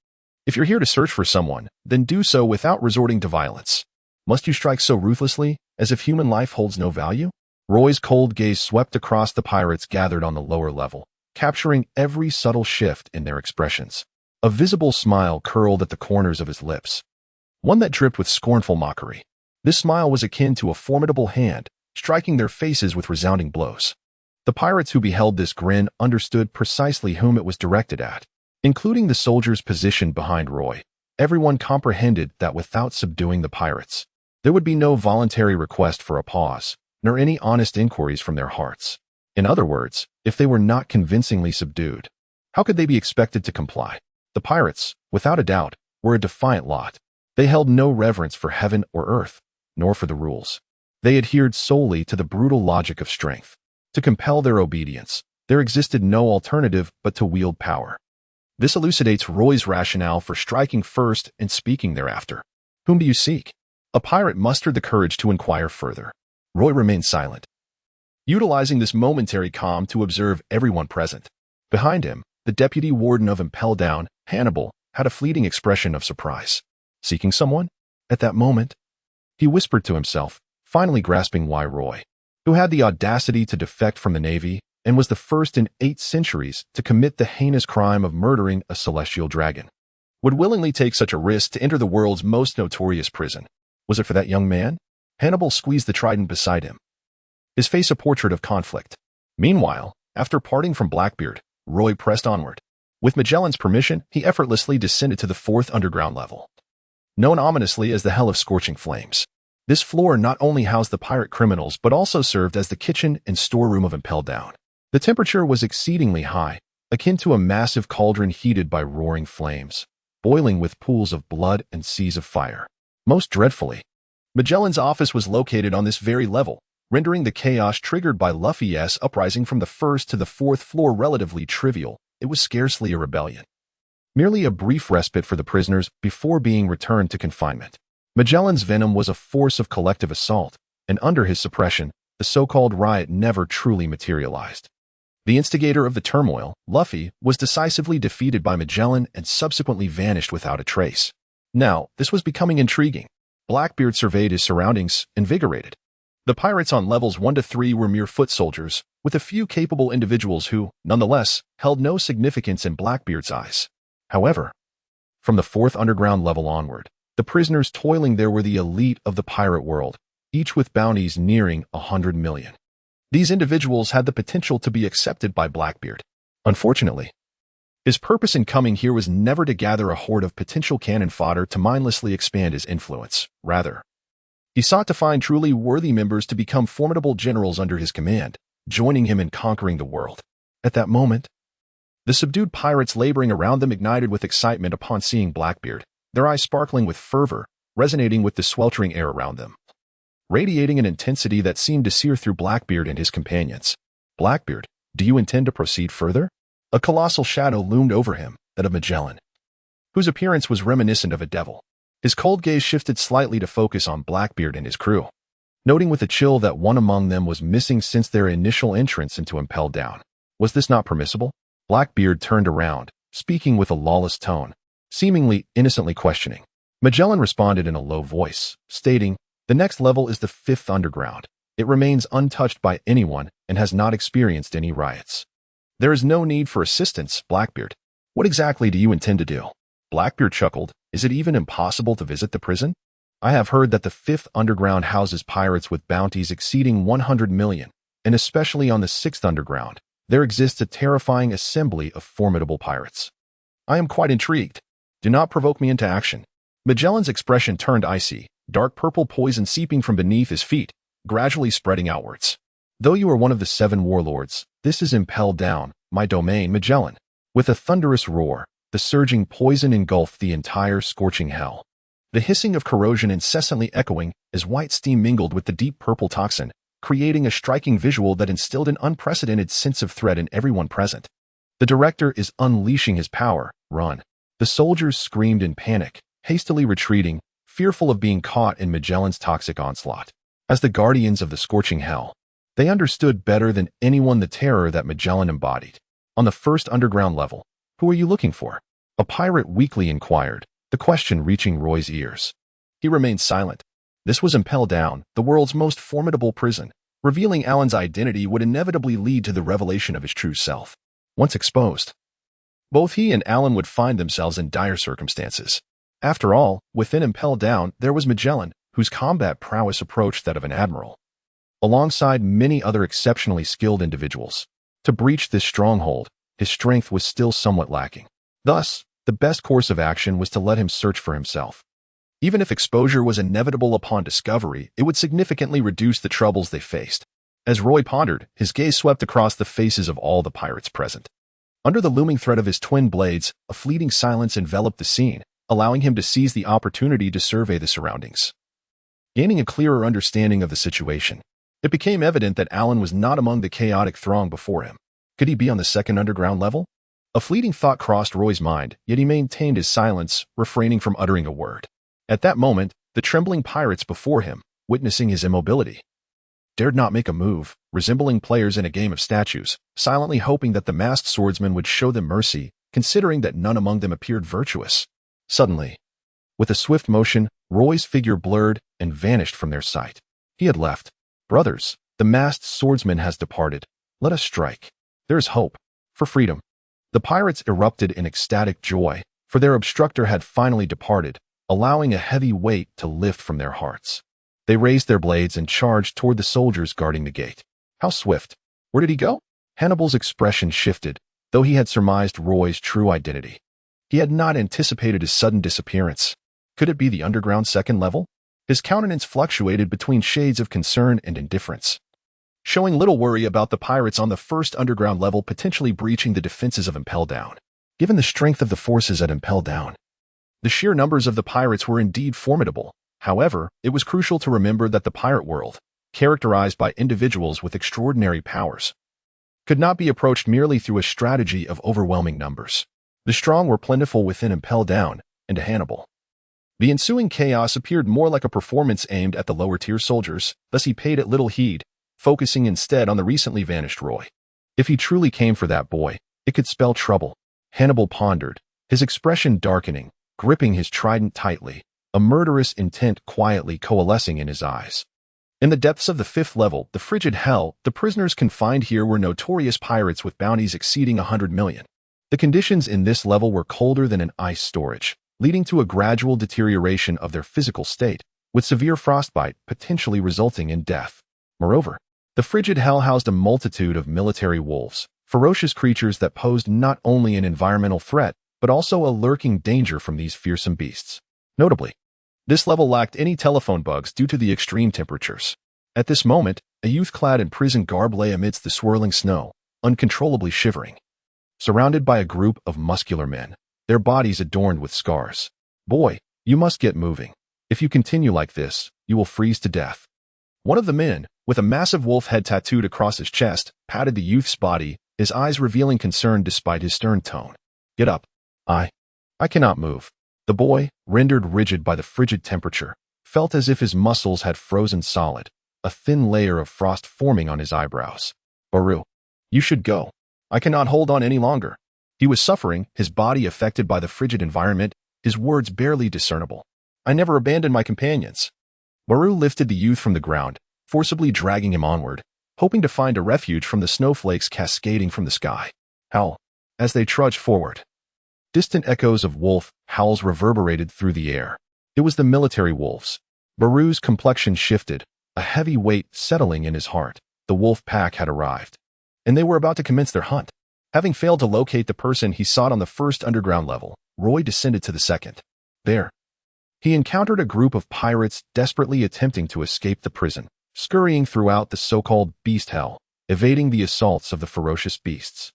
If you're here to search for someone, then do so without resorting to violence. Must you strike so ruthlessly, as if human life holds no value? Roy's cold gaze swept across the pirates gathered on the lower level, capturing every subtle shift in their expressions. A visible smile curled at the corners of his lips, one that dripped with scornful mockery. This smile was akin to a formidable hand, striking their faces with resounding blows. The pirates who beheld this grin understood precisely whom it was directed at, including the soldiers positioned behind Roy. Everyone comprehended that without subduing the pirates, there would be no voluntary request for a pause, nor any honest inquiries from their hearts. In other words, if they were not convincingly subdued, how could they be expected to comply? The pirates, without a doubt, were a defiant lot. They held no reverence for heaven or earth, nor for the rules. They adhered solely to the brutal logic of strength. To compel their obedience, there existed no alternative but to wield power. This elucidates Roy's rationale for striking first and speaking thereafter. Whom do you seek? A pirate mustered the courage to inquire further. Roy remained silent. utilizing this momentary calm to observe everyone present. Behind him, the deputy warden of Impel Down, Hannibal, had a fleeting expression of surprise. Seeking someone? At that moment, he whispered to himself, finally grasping why Roy, who had the audacity to defect from the Navy and was the first in 8 centuries to commit the heinous crime of murdering a celestial dragon, would willingly take such a risk to enter the world's most notorious prison. Was it for that young man? Hannibal squeezed the trident beside him, his face a portrait of conflict. Meanwhile, after parting from Blackbeard, Roy pressed onward. With Magellan's permission, he effortlessly descended to the 4th underground level, known ominously as the Hell of Scorching Flames. This floor not only housed the pirate criminals but also served as the kitchen and storeroom of Impel Down. The temperature was exceedingly high, akin to a massive cauldron heated by roaring flames, boiling with pools of blood and seas of fire. Most dreadfully, Magellan's office was located on this very level, rendering the chaos triggered by Luffy's uprising from the 1st to the 4th floor relatively trivial. It was scarcely a rebellion, merely a brief respite for the prisoners before being returned to confinement. Magellan's venom was a force of collective assault, and under his suppression, the so-called riot never truly materialized. The instigator of the turmoil, Luffy, was decisively defeated by Magellan and subsequently vanished without a trace. Now, this was becoming intriguing. Blackbeard surveyed his surroundings, invigorated. The pirates on levels 1 to 3 were mere foot soldiers, with a few capable individuals who, nonetheless, held no significance in Blackbeard's eyes. However, from the 4th underground level onward, the prisoners toiling there were the elite of the pirate world, each with bounties nearing 100 million. These individuals had the potential to be accepted by Blackbeard. Unfortunately, his purpose in coming here was never to gather a horde of potential cannon fodder to mindlessly expand his influence. Rather, he sought to find truly worthy members to become formidable generals under his command, joining him in conquering the world. At that moment, the subdued pirates laboring around them ignited with excitement upon seeing Blackbeard, their eyes sparkling with fervor, resonating with the sweltering air around them, radiating an intensity that seemed to sear through Blackbeard and his companions. Blackbeard, do you intend to proceed further? A colossal shadow loomed over him, that of Magellan, whose appearance was reminiscent of a devil. His cold gaze shifted slightly to focus on Blackbeard and his crew, noting with a chill that one among them was missing since their initial entrance into Impel Down. Was this not permissible? Blackbeard turned around, speaking with a lawless tone, seemingly innocently questioning. Magellan responded in a low voice, stating, "The next level is the 5th underground. It remains untouched by anyone and has not experienced any riots. There is no need for assistance, Blackbeard. What exactly do you intend to do?" Blackbeard chuckled. "Is it even impossible to visit the prison? I have heard that the 5th underground houses pirates with bounties exceeding 100 million, and especially on the 6th underground, there exists a terrifying assembly of formidable pirates. I am quite intrigued. Do not provoke me into action." Magellan's expression turned icy, dark purple poison seeping from beneath his feet, gradually spreading outwards. "Though you are one of the 7 warlords, this is Impel Down, my domain, Magellan." With a thunderous roar, the surging poison engulfed the entire scorching hell, the hissing of corrosion incessantly echoing as white steam mingled with the deep purple toxin, creating a striking visual that instilled an unprecedented sense of threat in everyone present. "The director is unleashing his power. Run." The soldiers screamed in panic, hastily retreating, fearful of being caught in Magellan's toxic onslaught. As the guardians of the scorching hell, they understood better than anyone the terror that Magellan embodied. On the 1st underground level, "Who are you looking for?" a pirate weakly inquired, the question reaching Roy's ears. He remained silent. This was Impel Down, the world's most formidable prison. Revealing Alan's identity would inevitably lead to the revelation of his true self. Once exposed, both he and Alan would find themselves in dire circumstances. After all, within Impel Down, there was Magellan, whose combat prowess approached that of an admiral, alongside many other exceptionally skilled individuals. To breach this stronghold, his strength was still somewhat lacking. Thus, the best course of action was to let him search for himself. Even if exposure was inevitable upon discovery, it would significantly reduce the troubles they faced. As Roy pondered, his gaze swept across the faces of all the pirates present. Under the looming threat of his twin blades, a fleeting silence enveloped the scene, allowing him to seize the opportunity to survey the surroundings. Gaining a clearer understanding of the situation, it became evident that Alan was not among the chaotic throng before him. Could he be on the 2nd underground level? A fleeting thought crossed Roy's mind, yet he maintained his silence, refraining from uttering a word. At that moment, the trembling pirates before him, witnessing his immobility, dared not make a move, resembling players in a game of statues, silently hoping that the masked swordsman would show them mercy, considering that none among them appeared virtuous. Suddenly, with a swift motion, Roy's figure blurred and vanished from their sight. He had left. Brothers, the masked swordsman has departed. Let us strike. There is hope. For freedom. The pirates erupted in ecstatic joy, for their obstructor had finally departed, allowing a heavy weight to lift from their hearts. They raised their blades and charged toward the soldiers guarding the gate. How swift! Where did he go? Hannibal's expression shifted, though he had surmised Roy's true identity. He had not anticipated his sudden disappearance. Could it be the underground second level? His countenance fluctuated between shades of concern and indifference, showing little worry about the pirates on the first underground level potentially breaching the defenses of Impel Down. Given the strength of the forces at Impel Down, the sheer numbers of the pirates were indeed formidable. However, it was crucial to remember that the pirate world, characterized by individuals with extraordinary powers, could not be approached merely through a strategy of overwhelming numbers. The strong were plentiful within Impel Down and to Hannibal. The ensuing chaos appeared more like a performance aimed at the lower-tier soldiers, thus he paid it little heed, focusing instead on the recently vanished Roy. If he truly came for that boy, it could spell trouble. Hannibal pondered, his expression darkening, gripping his trident tightly, a murderous intent quietly coalescing in his eyes. In the depths of the fifth level, the frigid hell, the prisoners confined here were notorious pirates with bounties exceeding 100 million. The conditions in this level were colder than an ice storage, leading to a gradual deterioration of their physical state, with severe frostbite potentially resulting in death. Moreover, the frigid hell housed a multitude of military wolves, ferocious creatures that posed not only an environmental threat, but also a lurking danger from these fearsome beasts. Notably, this level lacked any telephone bugs due to the extreme temperatures. At this moment, a youth clad in prison garb lay amidst the swirling snow, uncontrollably shivering, surrounded by a group of muscular men, their bodies adorned with scars. Boy, you must get moving. If you continue like this, you will freeze to death. One of the men, with a massive wolf head tattooed across his chest, patted the youth's body, his eyes revealing concern despite his stern tone. Get up. I cannot move. The boy, rendered rigid by the frigid temperature, felt as if his muscles had frozen solid, a thin layer of frost forming on his eyebrows. Baru, you should go. I cannot hold on any longer. He was suffering, his body affected by the frigid environment, his words barely discernible. I never abandoned my companions. Baru lifted the youth from the ground, forcibly dragging him onward, hoping to find a refuge from the snowflakes cascading from the sky. Howl. As they trudged forward, distant echoes of wolf howls reverberated through the air. It was the military wolves. Baru's complexion shifted, a heavy weight settling in his heart. The wolf pack had arrived, and they were about to commence their hunt. Having failed to locate the person he sought on the first underground level, Roy descended to the second. There, he encountered a group of pirates desperately attempting to escape the prison, scurrying throughout the so-called beast hell, evading the assaults of the ferocious beasts.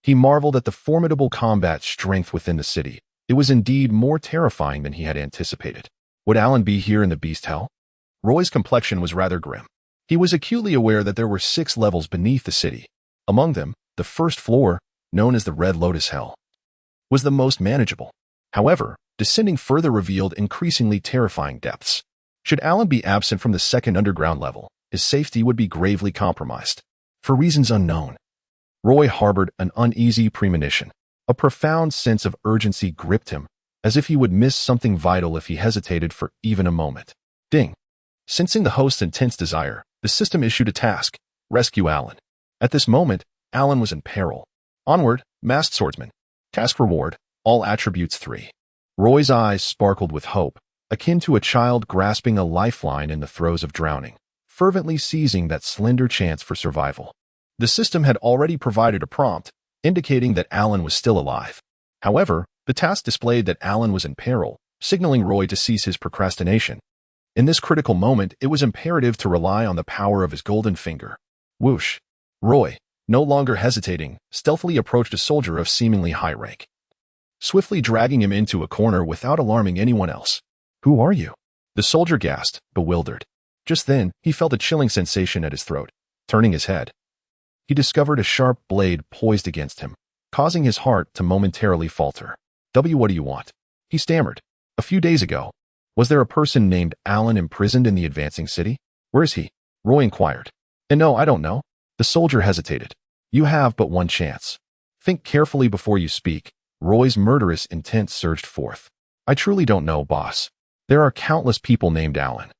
He marveled at the formidable combat strength within the city. It was indeed more terrifying than he had anticipated. Would Alan be here in the beast hell? Roy's complexion was rather grim. He was acutely aware that there were 6 levels beneath the city. Among them, the first floor, known as the Red Lotus Hell, was the most manageable. However, descending further revealed increasingly terrifying depths. Should Alan be absent from the second underground level, his safety would be gravely compromised. For reasons unknown, Roy harbored an uneasy premonition. A profound sense of urgency gripped him, as if he would miss something vital if he hesitated for even a moment. Ding. Sensing the host's intense desire, the system issued a task: rescue Alan. At this moment, Alan was in peril. Onward, masked swordsman. Task reward, all attributes 3. Roy's eyes sparkled with hope, akin to a child grasping a lifeline in the throes of drowning, fervently seizing that slender chance for survival. The system had already provided a prompt, indicating that Alan was still alive. However, the task displayed that Alan was in peril, signaling Roy to cease his procrastination. In this critical moment, it was imperative to rely on the power of his golden finger. Whoosh. Roy, no longer hesitating, stealthily approached a soldier of seemingly high rank, swiftly dragging him into a corner without alarming anyone else. Who are you? The soldier gasped, bewildered. Just then, he felt a chilling sensation at his throat. Turning his head, he discovered a sharp blade poised against him, causing his heart to momentarily falter. What do you want? He stammered. A few days ago, was there a person named Alan imprisoned in the advancing city? Where is he? Roy inquired. And no, I don't know. The soldier hesitated. You have but one chance. Think carefully before you speak. Roy's murderous intent surged forth. I truly don't know, boss. There are countless people named Alan.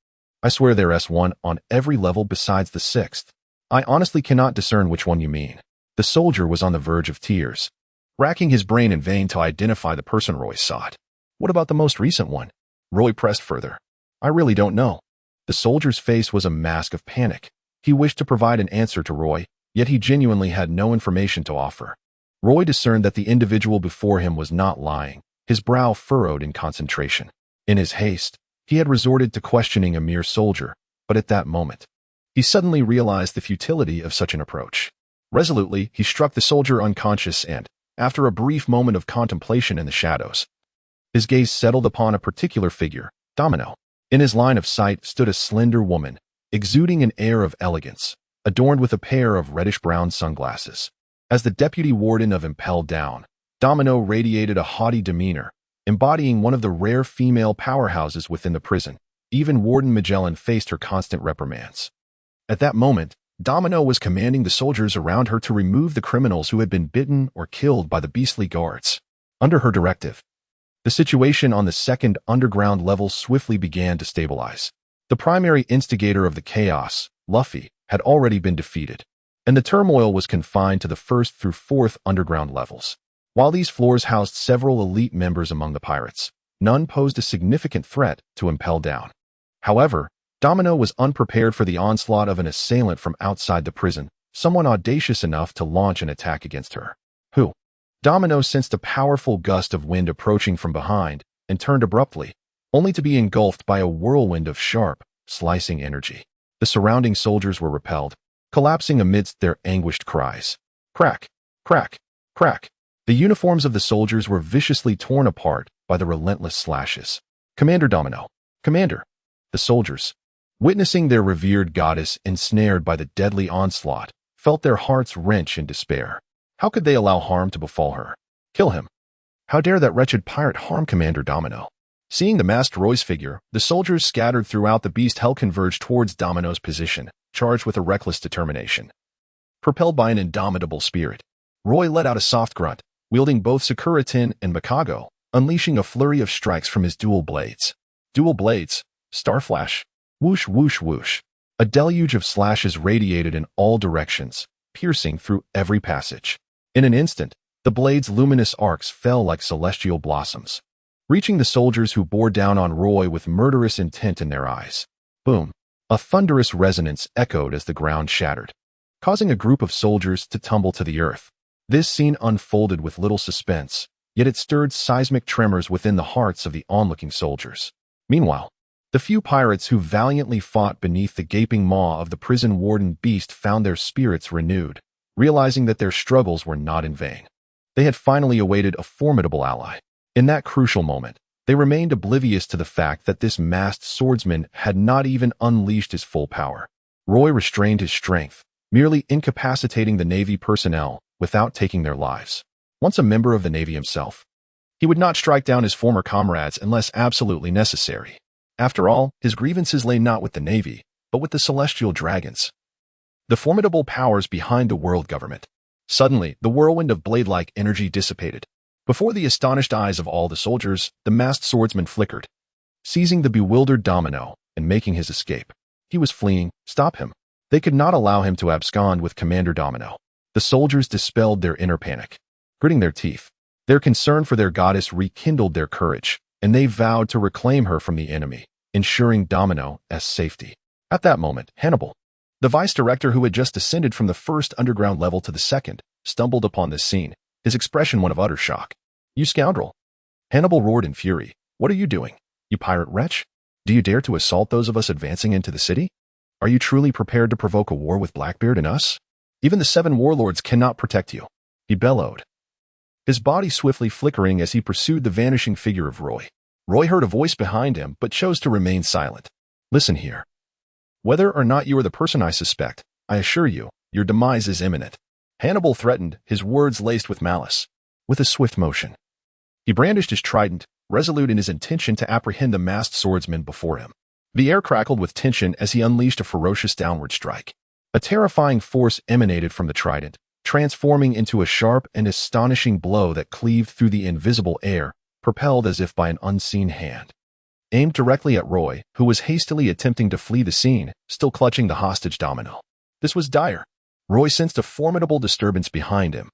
I swear there's one on every level besides the 6th. I honestly cannot discern which one you mean. The soldier was on the verge of tears, racking his brain in vain to identify the person Roy sought. What about the most recent one? Roy pressed further. I really don't know. The soldier's face was a mask of panic. He wished to provide an answer to Roy, yet he genuinely had no information to offer. Roy discerned that the individual before him was not lying, his brow furrowed in concentration. In his haste, he had resorted to questioning a mere soldier, but at that moment, he suddenly realized the futility of such an approach. Resolutely, he struck the soldier unconscious and, after a brief moment of contemplation in the shadows, his gaze settled upon a particular figure, Domino. In his line of sight stood a slender woman, exuding an air of elegance, adorned with a pair of reddish-brown sunglasses. As the deputy warden of Impelled Down, Domino radiated a haughty demeanor, embodying one of the rare female powerhouses within the prison. Even Warden Magellan faced her constant reprimands. At that moment, Domino was commanding the soldiers around her to remove the criminals who had been bitten or killed by the beastly guards. Under her directive, the situation on the 2nd underground level swiftly began to stabilize. The primary instigator of the chaos, Luffy, had already been defeated, and the turmoil was confined to the 1st through 4th underground levels. While these floors housed several elite members among the pirates, none posed a significant threat to Impel Down. However, Domino was unprepared for the onslaught of an assailant from outside the prison, someone audacious enough to launch an attack against her. Who? Domino sensed a powerful gust of wind approaching from behind and turned abruptly, only to be engulfed by a whirlwind of sharp, slicing energy. The surrounding soldiers were repelled, collapsing amidst their anguished cries. Crack, crack, crack. The uniforms of the soldiers were viciously torn apart by the relentless slashes. Commander Domino. Commander. The soldiers, witnessing their revered goddess ensnared by the deadly onslaught, felt their hearts wrench in despair. How could they allow harm to befall her? Kill him. How dare that wretched pirate harm Commander Domino? Seeing the masked Roy's figure, the soldiers scattered throughout the beast hell converged towards Domino's position, charged with a reckless determination. Propelled by an indomitable spirit, Roy let out a soft grunt, wielding both Sakura-Tin and Mikago, unleashing a flurry of strikes from his dual blades. Dual blades, Starflash, whoosh whoosh whoosh. A deluge of slashes radiated in all directions, piercing through every passage. In an instant, the blade's luminous arcs fell like celestial blossoms, reaching the soldiers who bore down on Roy with murderous intent in their eyes. Boom! A thunderous resonance echoed as the ground shattered, causing a group of soldiers to tumble to the earth. This scene unfolded with little suspense, yet it stirred seismic tremors within the hearts of the onlooking soldiers. Meanwhile, the few pirates who valiantly fought beneath the gaping maw of the prison warden beast found their spirits renewed, realizing that their struggles were not in vain. They had finally awaited a formidable ally. In that crucial moment, they remained oblivious to the fact that this masked swordsman had not even unleashed his full power. Roy restrained his strength, merely incapacitating the Navy personnel without taking their lives. Once a member of the Navy himself, he would not strike down his former comrades unless absolutely necessary. After all, his grievances lay not with the Navy, but with the celestial dragons, the formidable powers behind the world government. Suddenly, the whirlwind of blade-like energy dissipated. Before the astonished eyes of all the soldiers, the masked swordsman flickered, seizing the bewildered Domino and making his escape. He was fleeing. Stop him. They could not allow him to abscond with Commander Domino. The soldiers dispelled their inner panic. Gritting their teeth, their concern for their goddess rekindled their courage, and they vowed to reclaim her from the enemy, ensuring Domino's safety. At that moment, Hannibal, the vice director who had just ascended from the 1st underground level to the 2nd, stumbled upon this scene, his expression one of utter shock. You scoundrel! Hannibal roared in fury. What are you doing? You pirate wretch? Do you dare to assault those of us advancing into the city? Are you truly prepared to provoke a war with Blackbeard and us? Even the 7 warlords cannot protect you, he bellowed, his body swiftly flickering as he pursued the vanishing figure of Roy. Roy heard a voice behind him, but chose to remain silent. Listen here. Whether or not you are the person I suspect, I assure you, your demise is imminent. Hannibal threatened, his words laced with malice. With a swift motion, he brandished his trident, resolute in his intention to apprehend the masked swordsman before him. The air crackled with tension as he unleashed a ferocious downward strike. A terrifying force emanated from the trident, transforming into a sharp and astonishing blow that cleaved through the invisible air, propelled as if by an unseen hand. Aimed directly at Roy, who was hastily attempting to flee the scene, still clutching the hostage domino. This was dire. Roy sensed a formidable disturbance behind him,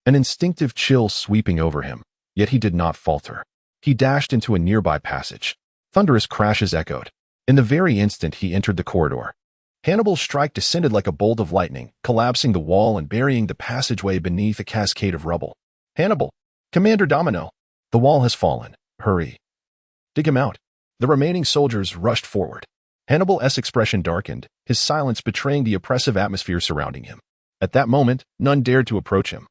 an instinctive chill sweeping over him, yet he did not falter. He dashed into a nearby passage. Thunderous crashes echoed. In the very instant he entered the corridor, Hannibal's strike descended like a bolt of lightning, collapsing the wall and burying the passageway beneath a cascade of rubble. Hannibal! Commander Domino! The wall has fallen. Hurry. Dig him out. The remaining soldiers rushed forward. Hannibal's expression darkened, his silence betraying the oppressive atmosphere surrounding him. At that moment, none dared to approach him,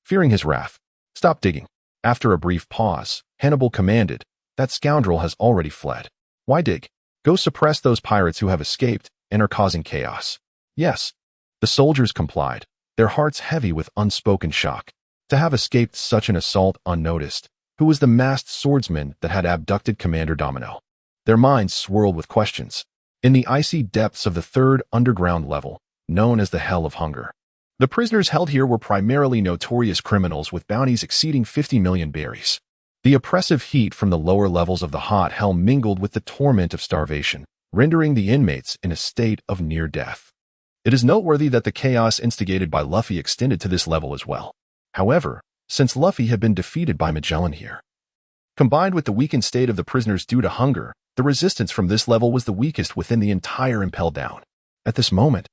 fearing his wrath. Stop digging. After a brief pause, Hannibal commanded, that scoundrel has already fled. Why dig? Go suppress those pirates who have escaped and are causing chaos. Yes. The soldiers complied, their hearts heavy with unspoken shock. To have escaped such an assault unnoticed, who was the masked swordsman that had abducted Commander Domino? Their minds swirled with questions. In the icy depths of the third underground level, known as the Hell of Hunger, the prisoners held here were primarily notorious criminals with bounties exceeding 50 million berries. The oppressive heat from the lower levels of the hot hell mingled with the torment of starvation, rendering the inmates in a state of near death. It is noteworthy that the chaos instigated by Luffy extended to this level as well. However, since Luffy had been defeated by Magellan here, combined with the weakened state of the prisoners due to hunger, the resistance from this level was the weakest within the entire Impel Down. At this moment,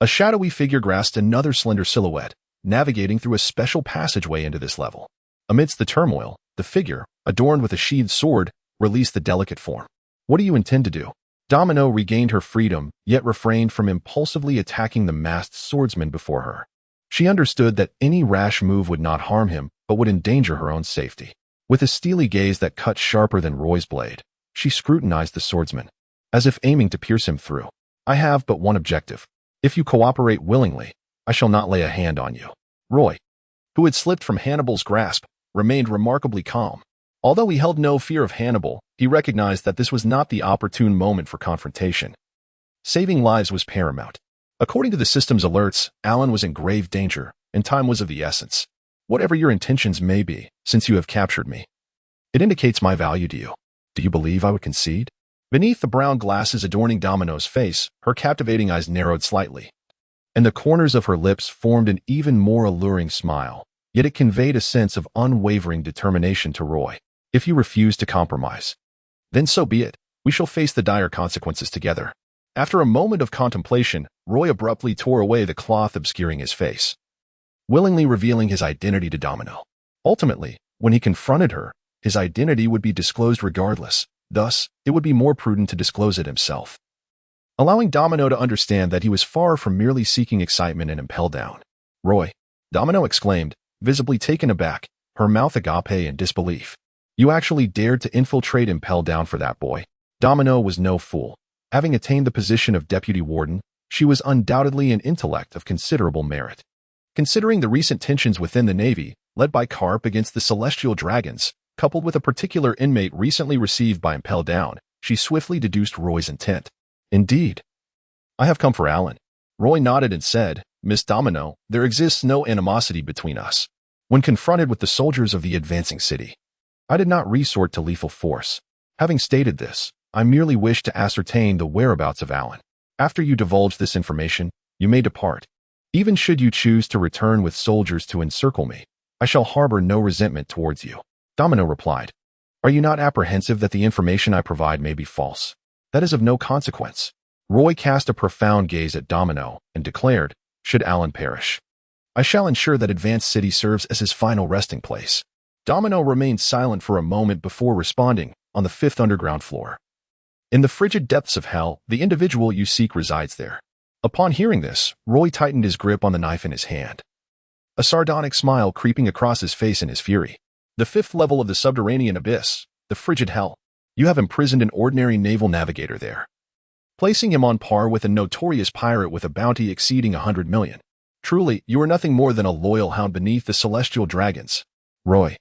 a shadowy figure grasped another slender silhouette, navigating through a special passageway into this level. Amidst the turmoil, the figure, adorned with a sheathed sword, released the delicate form. What do you intend to do? Domino regained her freedom, yet refrained from impulsively attacking the masked swordsman before her. She understood that any rash move would not harm him, but would endanger her own safety. With a steely gaze that cut sharper than Roy's blade, she scrutinized the swordsman, as if aiming to pierce him through. I have but one objective. If you cooperate willingly, I shall not lay a hand on you. Roy, who had slipped from Hannibal's grasp, remained remarkably calm. Although he held no fear of Hannibal, he recognized that this was not the opportune moment for confrontation. Saving lives was paramount. According to the system's alerts, Alan was in grave danger, and time was of the essence. Whatever your intentions may be, since you have captured me, it indicates my value to you. Do you believe I would concede? Beneath the brown glasses adorning Domino's face, her captivating eyes narrowed slightly, and the corners of her lips formed an even more alluring smile, yet it conveyed a sense of unwavering determination to Roy. If you refuse to compromise, then so be it. We shall face the dire consequences together. After a moment of contemplation, Roy abruptly tore away the cloth obscuring his face, willingly revealing his identity to Domino. Ultimately, when he confronted her, his identity would be disclosed regardless. Thus, it would be more prudent to disclose it himself, allowing Domino to understand that he was far from merely seeking excitement and Impel Down. Roy, Domino exclaimed, visibly taken aback, her mouth agape in disbelief. You actually dared to infiltrate Impel Down for that, boy. Domino was no fool. Having attained the position of deputy warden, she was undoubtedly an intellect of considerable merit. Considering the recent tensions within the Navy, led by Carp against the Celestial Dragons, coupled with a particular inmate recently received by Impel Down, she swiftly deduced Roy's intent. Indeed. I have come for Alan. Roy nodded and said, Miss Domino, there exists no animosity between us. When confronted with the soldiers of the advancing city, I did not resort to lethal force. Having stated this, I merely wish to ascertain the whereabouts of Alan. After you divulge this information, you may depart. Even should you choose to return with soldiers to encircle me, I shall harbor no resentment towards you. Domino replied, Are you not apprehensive that the information I provide may be false? That is of no consequence. Roy cast a profound gaze at Domino and declared, Should Alan perish, I shall ensure that Advanced City serves as his final resting place. Domino remained silent for a moment before responding, on the 5th underground floor. In the frigid depths of hell, the individual you seek resides there. Upon hearing this, Roy tightened his grip on the knife in his hand, a sardonic smile creeping across his face in his fury. The 5th level of the subterranean abyss, the frigid hell. You have imprisoned an ordinary naval navigator there, placing him on par with a notorious pirate with a bounty exceeding 100 million. Truly, you are nothing more than a loyal hound beneath the Celestial Dragons. Roy,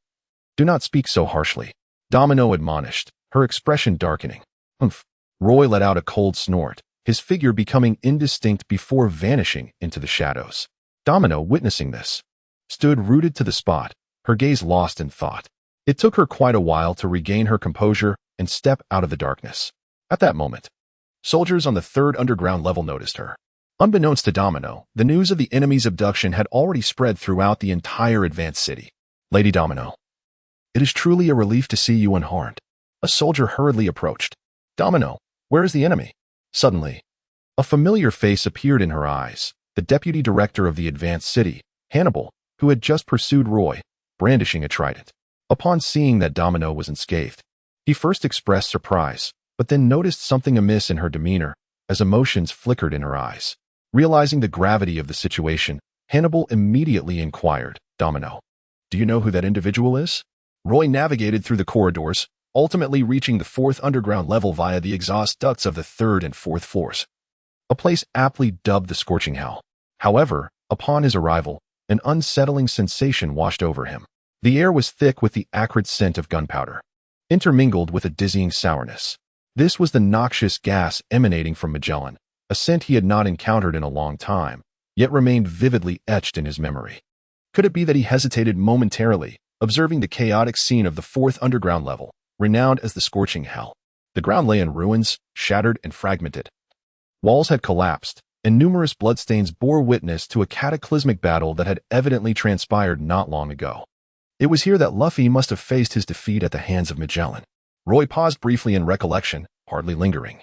do not speak so harshly, Domino admonished, her expression darkening. Humph. Roy let out a cold snort, his figure becoming indistinct before vanishing into the shadows. Domino, witnessing this, stood rooted to the spot, her gaze lost in thought. It took her quite a while to regain her composure and step out of the darkness. At that moment, soldiers on the third underground level noticed her. Unbeknownst to Domino, the news of the enemy's abduction had already spread throughout the entire advanced city. Lady Domino, it is truly a relief to see you unharmed. A soldier hurriedly approached. Domino, where is the enemy? Suddenly, a familiar face appeared in her eyes, the deputy director of the advanced city, Hannibal, who had just pursued Roy, brandishing a trident. Upon seeing that Domino was unscathed, he first expressed surprise, but then noticed something amiss in her demeanor as emotions flickered in her eyes. Realizing the gravity of the situation, Hannibal immediately inquired, Domino, do you know who that individual is? Roy navigated through the corridors, ultimately reaching the fourth underground level via the exhaust ducts of the third and fourth floors, a place aptly dubbed the Scorching Hell. However, upon his arrival, an unsettling sensation washed over him. The air was thick with the acrid scent of gunpowder, intermingled with a dizzying sourness. This was the noxious gas emanating from Magellan, a scent he had not encountered in a long time, yet remained vividly etched in his memory. Could it be that he hesitated momentarily, observing the chaotic scene of the fourth underground level, renowned as the Scorching Hell? The ground lay in ruins, shattered and fragmented. Walls had collapsed, and numerous bloodstains bore witness to a cataclysmic battle that had evidently transpired not long ago. It was here that Luffy must have faced his defeat at the hands of Magellan. Roy paused briefly in recollection, hardly lingering,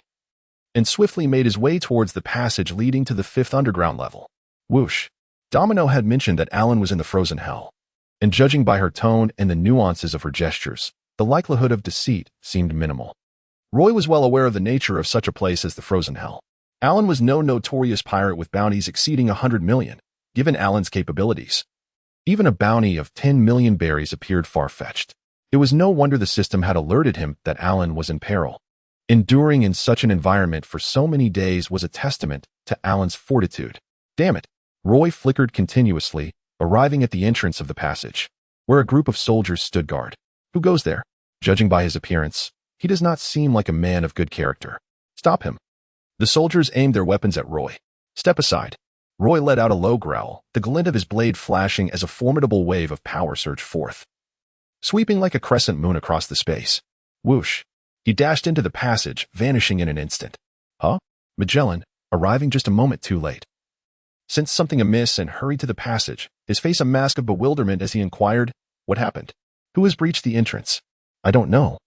and swiftly made his way towards the passage leading to the fifth underground level. Whoosh! Domino had mentioned that Alan was in the frozen hell, and judging by her tone and the nuances of her gestures, the likelihood of deceit seemed minimal. Roy was well aware of the nature of such a place as the frozen hell. Alan was no notorious pirate with bounties exceeding 100 million, given Alan's capabilities. Even a bounty of 10 million berries appeared far-fetched. It was no wonder the system had alerted him that Alan was in peril. Enduring in such an environment for so many days was a testament to Alan's fortitude. Damn it! Roy flickered continuously, arriving at the entrance of the passage, where a group of soldiers stood guard. Who goes there? Judging by his appearance, he does not seem like a man of good character. Stop him. The soldiers aimed their weapons at Roy. Step aside. Roy let out a low growl, the glint of his blade flashing as a formidable wave of power surged forth, sweeping like a crescent moon across the space. Whoosh! He dashed into the passage, vanishing in an instant. Huh? Magellan, arriving just a moment too late, sensed something amiss and hurried to the passage, his face a mask of bewilderment as he inquired, what happened? Who has breached the entrance? I don't know.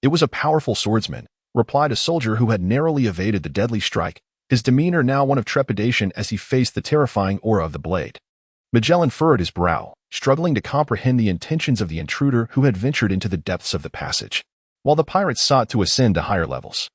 It was a powerful swordsman, replied a soldier who had narrowly evaded the deadly strike, his demeanor now one of trepidation as he faced the terrifying aura of the blade. Magellan furrowed his brow, struggling to comprehend the intentions of the intruder who had ventured into the depths of the passage, while the pirates sought to ascend to higher levels.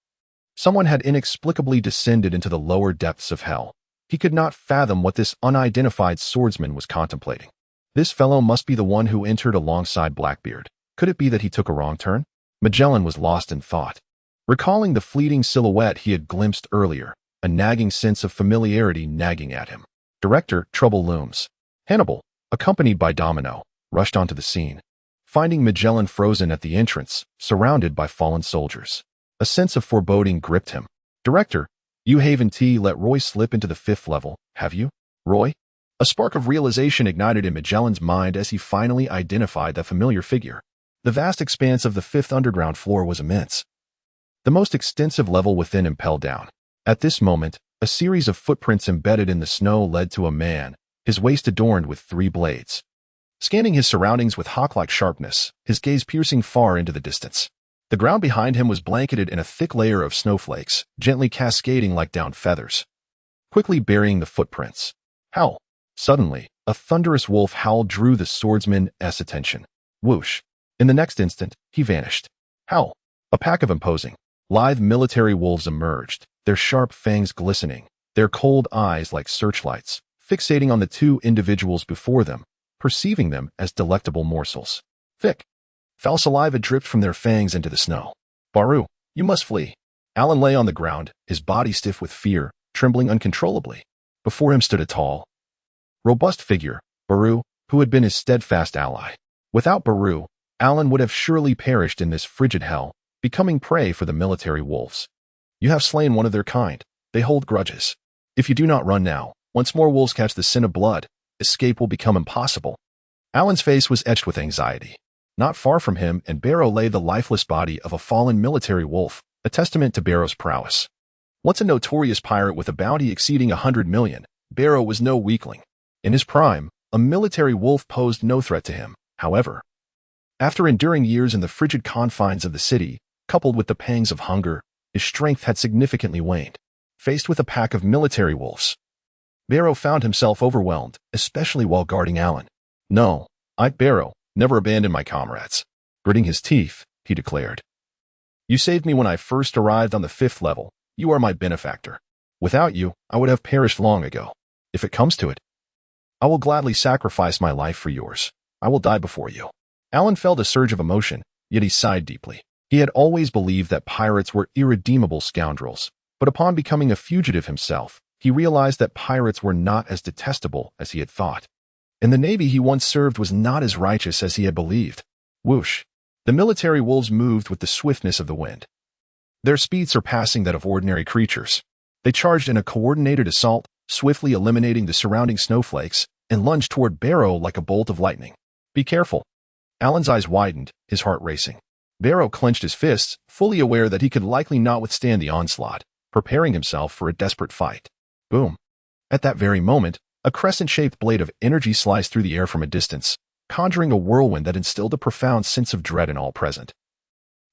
Someone had inexplicably descended into the lower depths of hell. He could not fathom what this unidentified swordsman was contemplating. This fellow must be the one who entered alongside Blackbeard. Could it be that he took a wrong turn? Magellan was lost in thought, recalling the fleeting silhouette he had glimpsed earlier, a nagging sense of familiarity nagging at him. Director, trouble looms. Hannibal, accompanied by Domino, rushed onto the scene, finding Magellan frozen at the entrance, surrounded by fallen soldiers. A sense of foreboding gripped him. Director, you haven't let Roy slip into the fifth level, have you? Roy? A spark of realization ignited in Magellan's mind as he finally identified the familiar figure. The vast expanse of the fifth underground floor was immense, the most extensive level within impelled down. At this moment, a series of footprints embedded in the snow led to a man, his waist adorned with 3 blades. Scanning his surroundings with hawk-like sharpness, his gaze piercing far into the distance. The ground behind him was blanketed in a thick layer of snowflakes, gently cascading like down feathers, quickly burying the footprints. Howl! Suddenly, a thunderous wolf howl drew the swordsman's attention. Whoosh! In the next instant, he vanished. Howl! A pack of imposing, lithe military wolves emerged, their sharp fangs glistening, their cold eyes like searchlights, fixating on the 2 individuals before them, perceiving them as delectable morsels. Thick, foul saliva dripped from their fangs into the snow. Baru, you must flee. Alan lay on the ground, his body stiff with fear, trembling uncontrollably. Before him stood a tall, robust figure, Baru, who had been his steadfast ally. Without Baru, Alan would have surely perished in this frigid hell, becoming prey for the military wolves. You have slain one of their kind. They hold grudges. If you do not run now, once more wolves catch the scent of blood, escape will become impossible. Alan's face was etched with anxiety. Not far from him and Barrow lay the lifeless body of a fallen military wolf, a testament to Barrow's prowess. Once a notorious pirate with a bounty exceeding 100 million, Barrow was no weakling. In his prime, a military wolf posed no threat to him, however. After enduring years in the frigid confines of the city, coupled with the pangs of hunger, his strength had significantly waned. Faced with a pack of military wolves, Barrow found himself overwhelmed, especially while guarding Alan. No, Barrow, never abandon my comrades. Gritting his teeth, he declared. You saved me when I first arrived on the 5th level. You are my benefactor. Without you, I would have perished long ago. If it comes to it, I will gladly sacrifice my life for yours. I will die before you. Alan felt a surge of emotion, yet he sighed deeply. He had always believed that pirates were irredeemable scoundrels, but upon becoming a fugitive himself, he realized that pirates were not as detestable as he had thought. And the navy he once served was not as righteous as he had believed. Whoosh! The military wolves moved with the swiftness of the wind, their speed surpassing that of ordinary creatures. They charged in a coordinated assault, swiftly eliminating the surrounding snowflakes, and lunged toward Barrow like a bolt of lightning. Be careful. Alan's eyes widened, his heart racing. Barrow clenched his fists, fully aware that he could likely not withstand the onslaught, preparing himself for a desperate fight. Boom. At that very moment, a crescent-shaped blade of energy sliced through the air from a distance, conjuring a whirlwind that instilled a profound sense of dread in all present.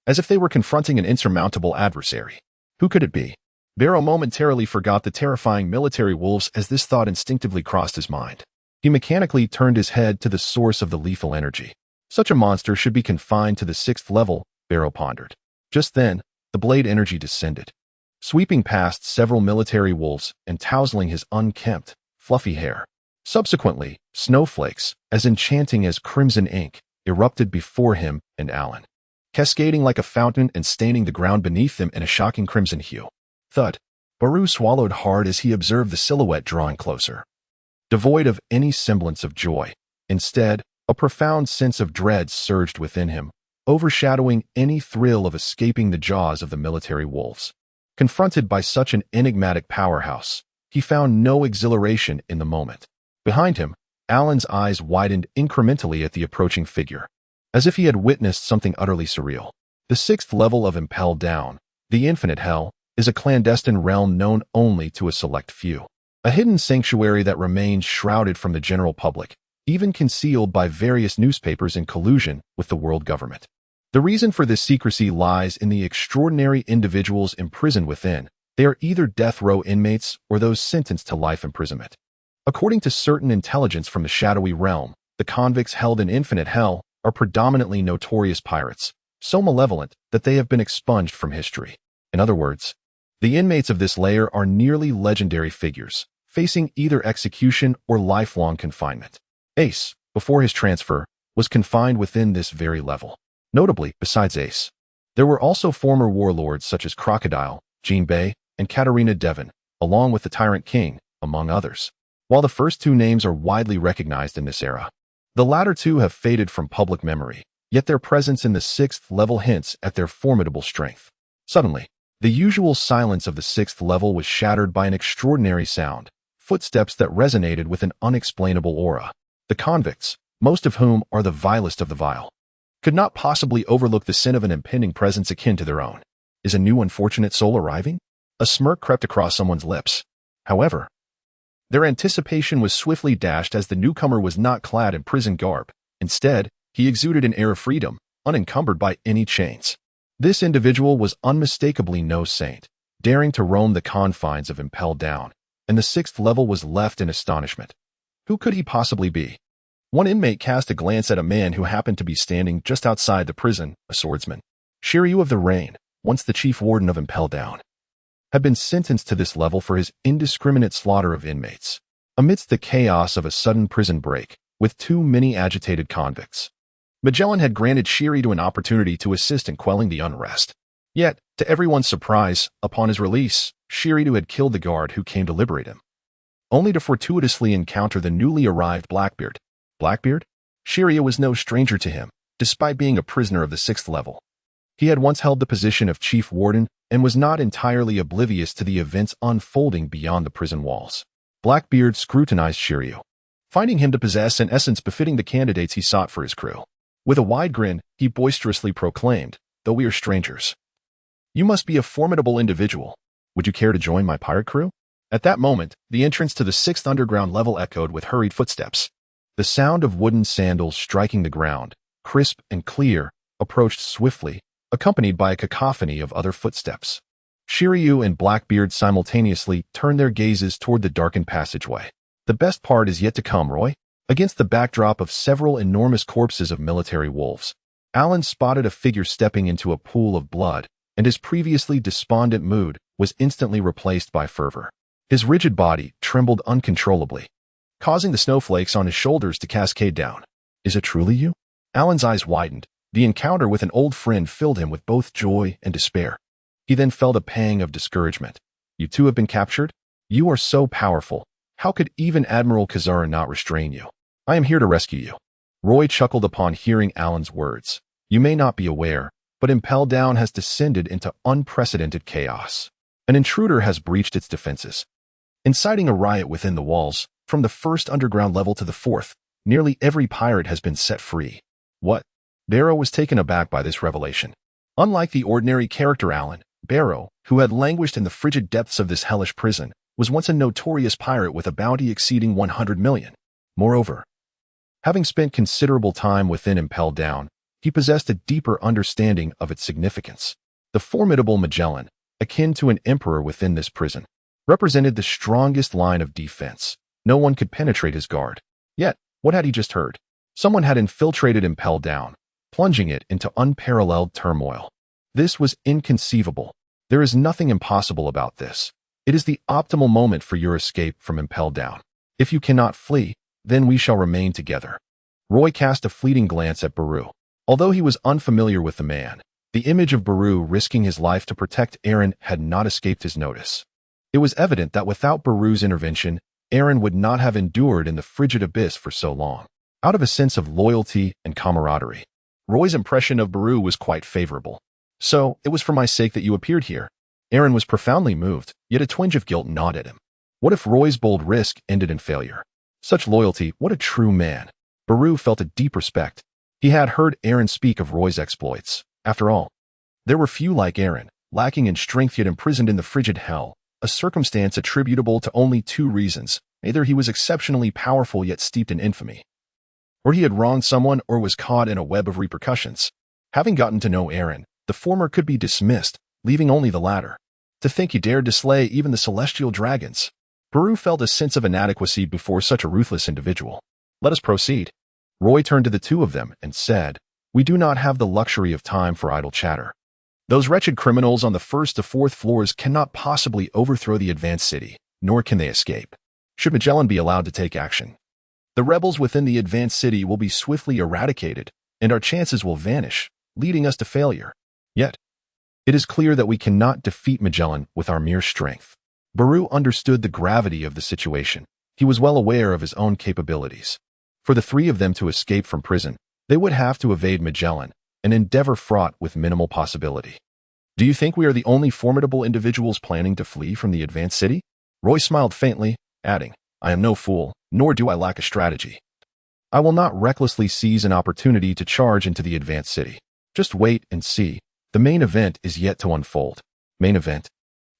As if they were confronting an insurmountable adversary. Who could it be? Barrow momentarily forgot the terrifying military wolves as this thought instinctively crossed his mind. He mechanically turned his head to the source of the lethal energy. Such a monster should be confined to the 6th level, Barrow pondered. Just then, the blade energy descended, sweeping past several military wolves and tousling his unkempt, fluffy hair. Subsequently, snowflakes, as enchanting as crimson ink, erupted before him and Alan, cascading like a fountain and staining the ground beneath them in a shocking crimson hue. Thud. Barrow swallowed hard as he observed the silhouette drawing closer. Devoid of any semblance of joy, instead, a profound sense of dread surged within him, overshadowing any thrill of escaping the jaws of the military wolves. Confronted by such an enigmatic powerhouse, he found no exhilaration in the moment. Behind him, Alan's eyes widened incrementally at the approaching figure, as if he had witnessed something utterly surreal. The 6th level of Impel Down, the Infinite Hell, is a clandestine realm known only to a select few. A hidden sanctuary that remains shrouded from the general public, even concealed by various newspapers in collusion with the world government. The reason for this secrecy lies in the extraordinary individuals imprisoned within. They are either death row inmates or those sentenced to life imprisonment. According to certain intelligence from the shadowy realm, the convicts held in Infinite Hell are predominantly notorious pirates, so malevolent that they have been expunged from history. In other words, the inmates of this layer are nearly legendary figures, facing either execution or lifelong confinement. Ace, before his transfer, was confined within this very level. Notably, besides Ace, there were also former warlords such as Crocodile, Jean Bay, and Katarina Devon, along with the Tyrant King, among others. While the first two names are widely recognized in this era, the latter two have faded from public memory, yet their presence in the 6th level hints at their formidable strength. Suddenly, the usual silence of the 6th level was shattered by an extraordinary sound, footsteps that resonated with an unexplainable aura. The convicts, most of whom are the vilest of the vile, could not possibly overlook the sin of an impending presence akin to their own. Is a new unfortunate soul arriving? A smirk crept across someone's lips. However, their anticipation was swiftly dashed as the newcomer was not clad in prison garb. Instead, he exuded an air of freedom, unencumbered by any chains. This individual was unmistakably no saint, daring to roam the confines of Impel Down, and the 6th level was left in astonishment. Who could he possibly be? One inmate cast a glance at a man who happened to be standing just outside the prison, a swordsman. Shiryu of the Rain, once the chief warden of Impel Down, had been sentenced to this level for his indiscriminate slaughter of inmates. Amidst the chaos of a sudden prison break, with too many agitated convicts, Magellan had granted Shiryu an opportunity to assist in quelling the unrest. Yet, to everyone's surprise, upon his release, Shiryu had killed the guard who came to liberate him, only to fortuitously encounter the newly arrived Blackbeard. Blackbeard? Shiryu was no stranger to him, despite being a prisoner of the 6th level. He had once held the position of chief warden and was not entirely oblivious to the events unfolding beyond the prison walls. Blackbeard scrutinized Shiryu, finding him to possess an essence befitting the candidates he sought for his crew. With a wide grin, he boisterously proclaimed, "Though we are strangers, you must be a formidable individual. Would you care to join my pirate crew?" At that moment, the entrance to the 6th underground level echoed with hurried footsteps. The sound of wooden sandals striking the ground, crisp and clear, approached swiftly, accompanied by a cacophony of other footsteps. Shiryu and Blackbeard simultaneously turned their gazes toward the darkened passageway. The best part is yet to come, Roy. Against the backdrop of several enormous corpses of military wolves, Alan spotted a figure stepping into a pool of blood, and his previously despondent mood was instantly replaced by fervor. His rigid body trembled uncontrollably, causing the snowflakes on his shoulders to cascade down. "Is it truly you?" Alan's eyes widened. The encounter with an old friend filled him with both joy and despair. He then felt a pang of discouragement. "You too have been captured? You are so powerful. How could even Admiral Kazara not restrain you? I am here to rescue you." Roy chuckled upon hearing Alan's words. "You may not be aware, but Impel Down has descended into unprecedented chaos. An intruder has breached its defenses, inciting a riot within the walls. From the 1st underground level to the 4th, nearly every pirate has been set free." "What?" Barrow was taken aback by this revelation. Unlike the ordinary character Alan, Barrow, who had languished in the frigid depths of this hellish prison, was once a notorious pirate with a bounty exceeding 100 million. Moreover, having spent considerable time within Impel Down, he possessed a deeper understanding of its significance. The formidable Magellan, akin to an emperor within this prison, represented the strongest line of defense. No one could penetrate his guard. Yet, what had he just heard? Someone had infiltrated Impel Down, plunging it into unparalleled turmoil. This was inconceivable. There is nothing impossible about this. It is the optimal moment for your escape from Impel Down. If you cannot flee, then we shall remain together. Roy cast a fleeting glance at Baru. Although he was unfamiliar with the man, the image of Baru risking his life to protect Aaron had not escaped his notice. It was evident that without Baru's intervention, Aaron would not have endured in the frigid abyss for so long. Out of a sense of loyalty and camaraderie, Roy's impression of Baru was quite favorable. "So, it was for my sake that you appeared here." Aaron was profoundly moved, yet a twinge of guilt gnawed at him. What if Roy's bold risk ended in failure? Such loyalty, what a true man. Baru felt a deep respect. He had heard Aaron speak of Roy's exploits. After all, there were few like Aaron, lacking in strength yet imprisoned in the frigid hell, a circumstance attributable to only 2 reasons. Either he was exceptionally powerful yet steeped in infamy, or he had wronged someone or was caught in a web of repercussions. Having gotten to know Aaron, the former could be dismissed, leaving only the latter. To think he dared to slay even the celestial dragons. Baru felt a sense of inadequacy before such a ruthless individual. "Let us proceed." Roy turned to the 2 of them and said, "We do not have the luxury of time for idle chatter. Those wretched criminals on the 1st to 4th floors cannot possibly overthrow the advanced city, nor can they escape. Should Magellan be allowed to take action, the rebels within the advanced city will be swiftly eradicated, and our chances will vanish, leading us to failure. Yet, it is clear that we cannot defeat Magellan with our mere strength." Baru understood the gravity of the situation. He was well aware of his own capabilities. For the 3 of them to escape from prison, they would have to evade Magellan, an endeavor fraught with minimal possibility. "Do you think we are the only formidable individuals planning to flee from the advanced city?" Roy smiled faintly, adding, "I am no fool, nor do I lack a strategy. I will not recklessly seize an opportunity to charge into the advanced city. Just wait and see. The main event is yet to unfold." "Main event?"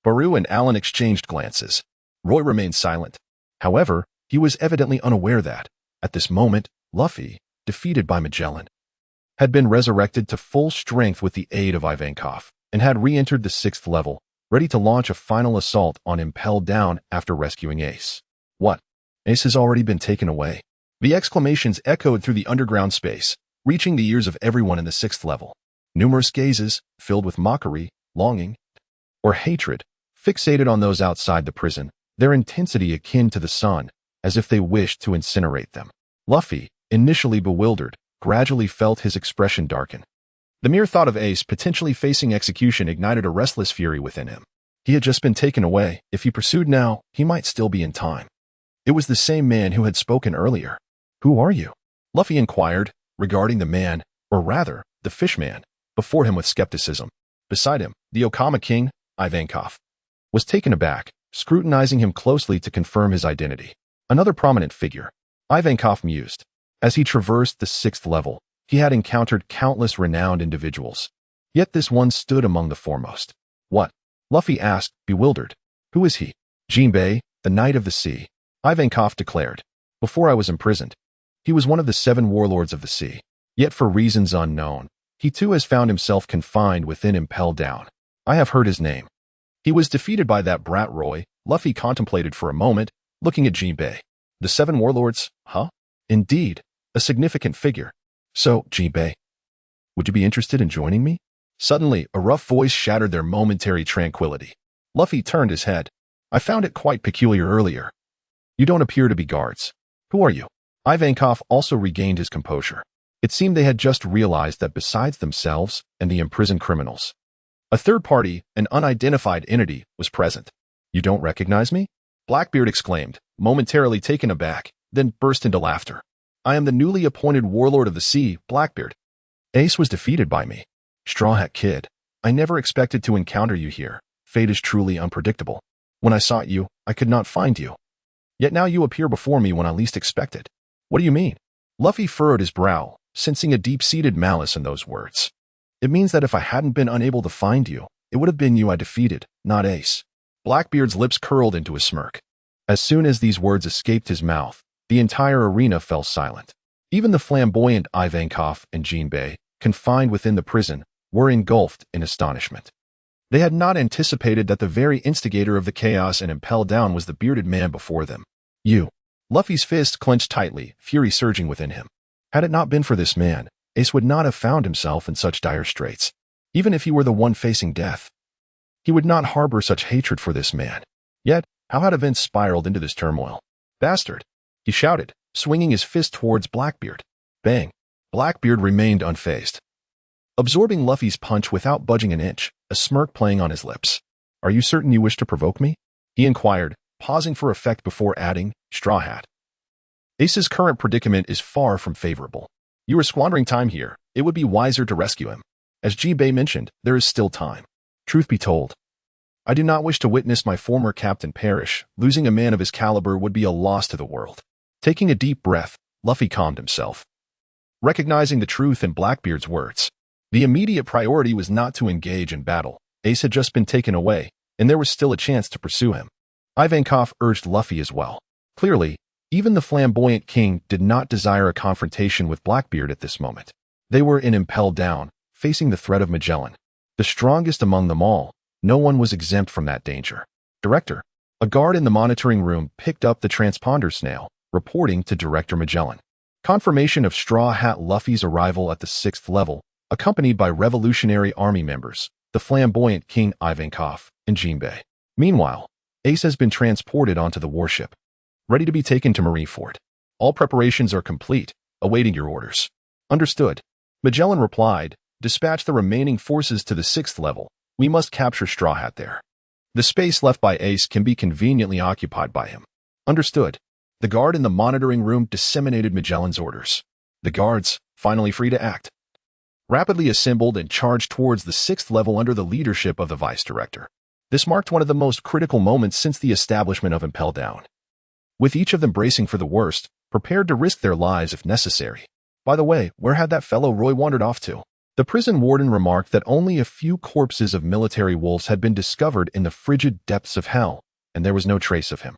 Baru and Alan exchanged glances. Roy remained silent. However, he was evidently unaware that, at this moment, Luffy, defeated by Magellan, had been resurrected to full strength with the aid of Ivankov, and had re-entered the 6th level, ready to launch a final assault on Impel Down after rescuing Ace. "What? Ace has already been taken away?" The exclamations echoed through the underground space, reaching the ears of everyone in the 6th level. Numerous gazes, filled with mockery, longing, or hatred, fixated on those outside the prison, their intensity akin to the sun, as if they wished to incinerate them. Luffy, initially bewildered, gradually felt his expression darken. The mere thought of Ace potentially facing execution ignited a restless fury within him. He had just been taken away. If he pursued now, he might still be in time. It was the same man who had spoken earlier. "Who are you?" Luffy inquired, regarding the man, or rather, the fishman, before him with skepticism. Beside him, the Okama king, Ivankov, was taken aback, scrutinizing him closely to confirm his identity. Another prominent figure, Ivankov mused. As he traversed the 6th level, he had encountered countless renowned individuals. Yet this one stood among the foremost. What? Luffy asked, bewildered. Who is he? Jinbei, the Knight of the Sea, Ivankov declared. Before I was imprisoned, he was one of the 7 warlords of the sea. Yet for reasons unknown, he too has found himself confined within Impel Down. I have heard his name. He was defeated by that brat Roy. Luffy contemplated for a moment, looking at Jinbei. The 7 warlords, huh? Indeed, a significant figure. So, Jinbei, would you be interested in joining me? Suddenly, a rough voice shattered their momentary tranquility. Luffy turned his head. I found it quite peculiar earlier. You don't appear to be guards. Who are you? Ivankov also regained his composure. It seemed they had just realized that besides themselves and the imprisoned criminals, a third party, an unidentified entity, was present. You don't recognize me? Blackbeard exclaimed, momentarily taken aback, then burst into laughter. I am the newly appointed warlord of the sea, Blackbeard. Ace was defeated by me. Straw Hat Kid, I never expected to encounter you here. Fate is truly unpredictable. When I sought you, I could not find you. Yet now you appear before me when I least expected. What do you mean? Luffy furrowed his brow, sensing a deep-seated malice in those words. It means that if I hadn't been unable to find you, it would have been you I defeated, not Ace. Blackbeard's lips curled into a smirk. As soon as these words escaped his mouth, the entire arena fell silent. Even the flamboyant Ivankov and Jinbei, confined within the prison, were engulfed in astonishment. They had not anticipated that the very instigator of the chaos and Impel Down was the bearded man before them. You. Luffy's fist clenched tightly, fury surging within him. Had it not been for this man, Ace would not have found himself in such dire straits. Even if he were the one facing death, he would not harbor such hatred for this man. Yet, how had events spiraled into this turmoil? Bastard! He shouted, swinging his fist towards Blackbeard. Bang! Blackbeard remained unfazed, absorbing Luffy's punch without budging an inch, a smirk playing on his lips. Are you certain you wish to provoke me? He inquired, pausing for effect before adding, Straw Hat. Ace's current predicament is far from favorable. You are squandering time here. It would be wiser to rescue him. As Jinbei mentioned, there is still time. Truth be told, I do not wish to witness my former captain perish. Losing a man of his caliber would be a loss to the world. Taking a deep breath, Luffy calmed himself. Recognizing the truth in Blackbeard's words, the immediate priority was not to engage in battle. Ace had just been taken away, and there was still a chance to pursue him. Ivankov urged Luffy as well. Clearly, even the flamboyant king did not desire a confrontation with Blackbeard at this moment. They were in Impel Down, facing the threat of Magellan. The strongest among them all, no one was exempt from that danger. Director, a guard in the monitoring room picked up the transponder snail, reporting to Director Magellan. Confirmation of Straw Hat Luffy's arrival at the 6th level, accompanied by Revolutionary Army members, the flamboyant King Ivankov, and Jinbei. Meanwhile, Ace has been transported onto the warship, ready to be taken to Marineford. All preparations are complete, awaiting your orders. Understood. Magellan replied, dispatch the remaining forces to the 6th level. We must capture Straw Hat there. The space left by Ace can be conveniently occupied by him. Understood. The guard in the monitoring room disseminated Magellan's orders. The guards, finally free to act, rapidly assembled and charged towards the 6th level under the leadership of the vice director. This marked one of the most critical moments since the establishment of Impel Down, with each of them bracing for the worst, prepared to risk their lives if necessary. By the way, where had that fellow Roy wandered off to? The prison warden remarked that only a few corpses of military wolves had been discovered in the frigid depths of hell, and there was no trace of him.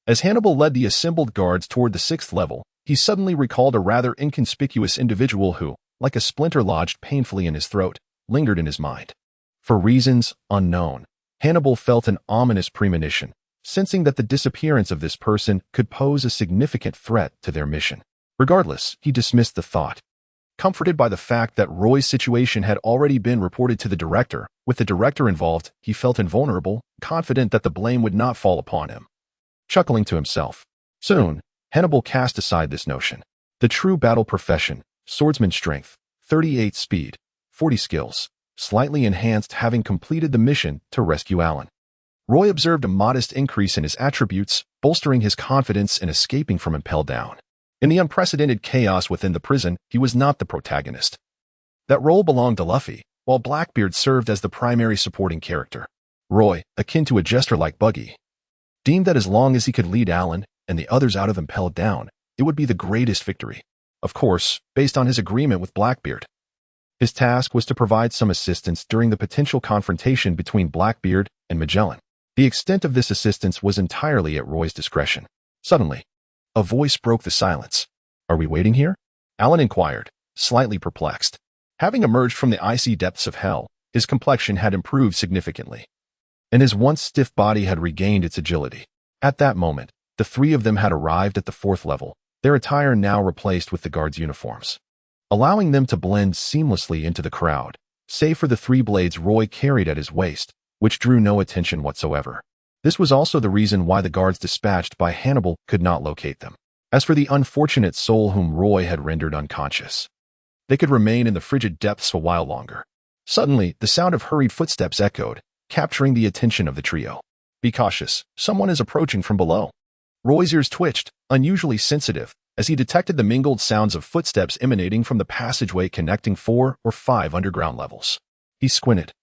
As Hannibal led the assembled guards toward the 6th level, he suddenly recalled a rather inconspicuous individual who, like a splinter lodged painfully in his throat, lingered in his mind. For reasons unknown, Hannibal felt an ominous premonition, sensing that the disappearance of this person could pose a significant threat to their mission. Regardless, he dismissed the thought. Comforted by the fact that Roy's situation had already been reported to the director, with the director involved, he felt invulnerable, confident that the blame would not fall upon him. Chuckling to himself. Soon, Hannibal cast aside this notion. The true battle profession, swordsman strength, 38 speed, 40 skills, slightly enhanced having completed the mission to rescue Alan. Roy observed a modest increase in his attributes, bolstering his confidence in escaping from Impel Down. In the unprecedented chaos within the prison, he was not the protagonist. That role belonged to Luffy, while Blackbeard served as the primary supporting character. Roy, akin to a jester like Buggy, deemed that as long as he could lead Alan and the others out of Impelled Down, it would be the greatest victory. Of course, based on his agreement with Blackbeard. His task was to provide some assistance during the potential confrontation between Blackbeard and Magellan. The extent of this assistance was entirely at Roy's discretion. Suddenly, a voice broke the silence. "Are we waiting here?" Alan inquired, slightly perplexed. Having emerged from the icy depths of hell, his complexion had improved significantly, and his once stiff body had regained its agility. At that moment, the three of them had arrived at the 4th level, their attire now replaced with the guards' uniforms, allowing them to blend seamlessly into the crowd, save for the 3 blades Roy carried at his waist, which drew no attention whatsoever. This was also the reason why the guards dispatched by Hannibal could not locate them. As for the unfortunate soul whom Roy had rendered unconscious, they could remain in the frigid depths a while longer. Suddenly, the sound of hurried footsteps echoed, capturing the attention of the trio. "Be cautious, someone is approaching from below." Roy's ears twitched, unusually sensitive, as he detected the mingled sounds of footsteps emanating from the passageway connecting 4 or 5 underground levels. He squinted,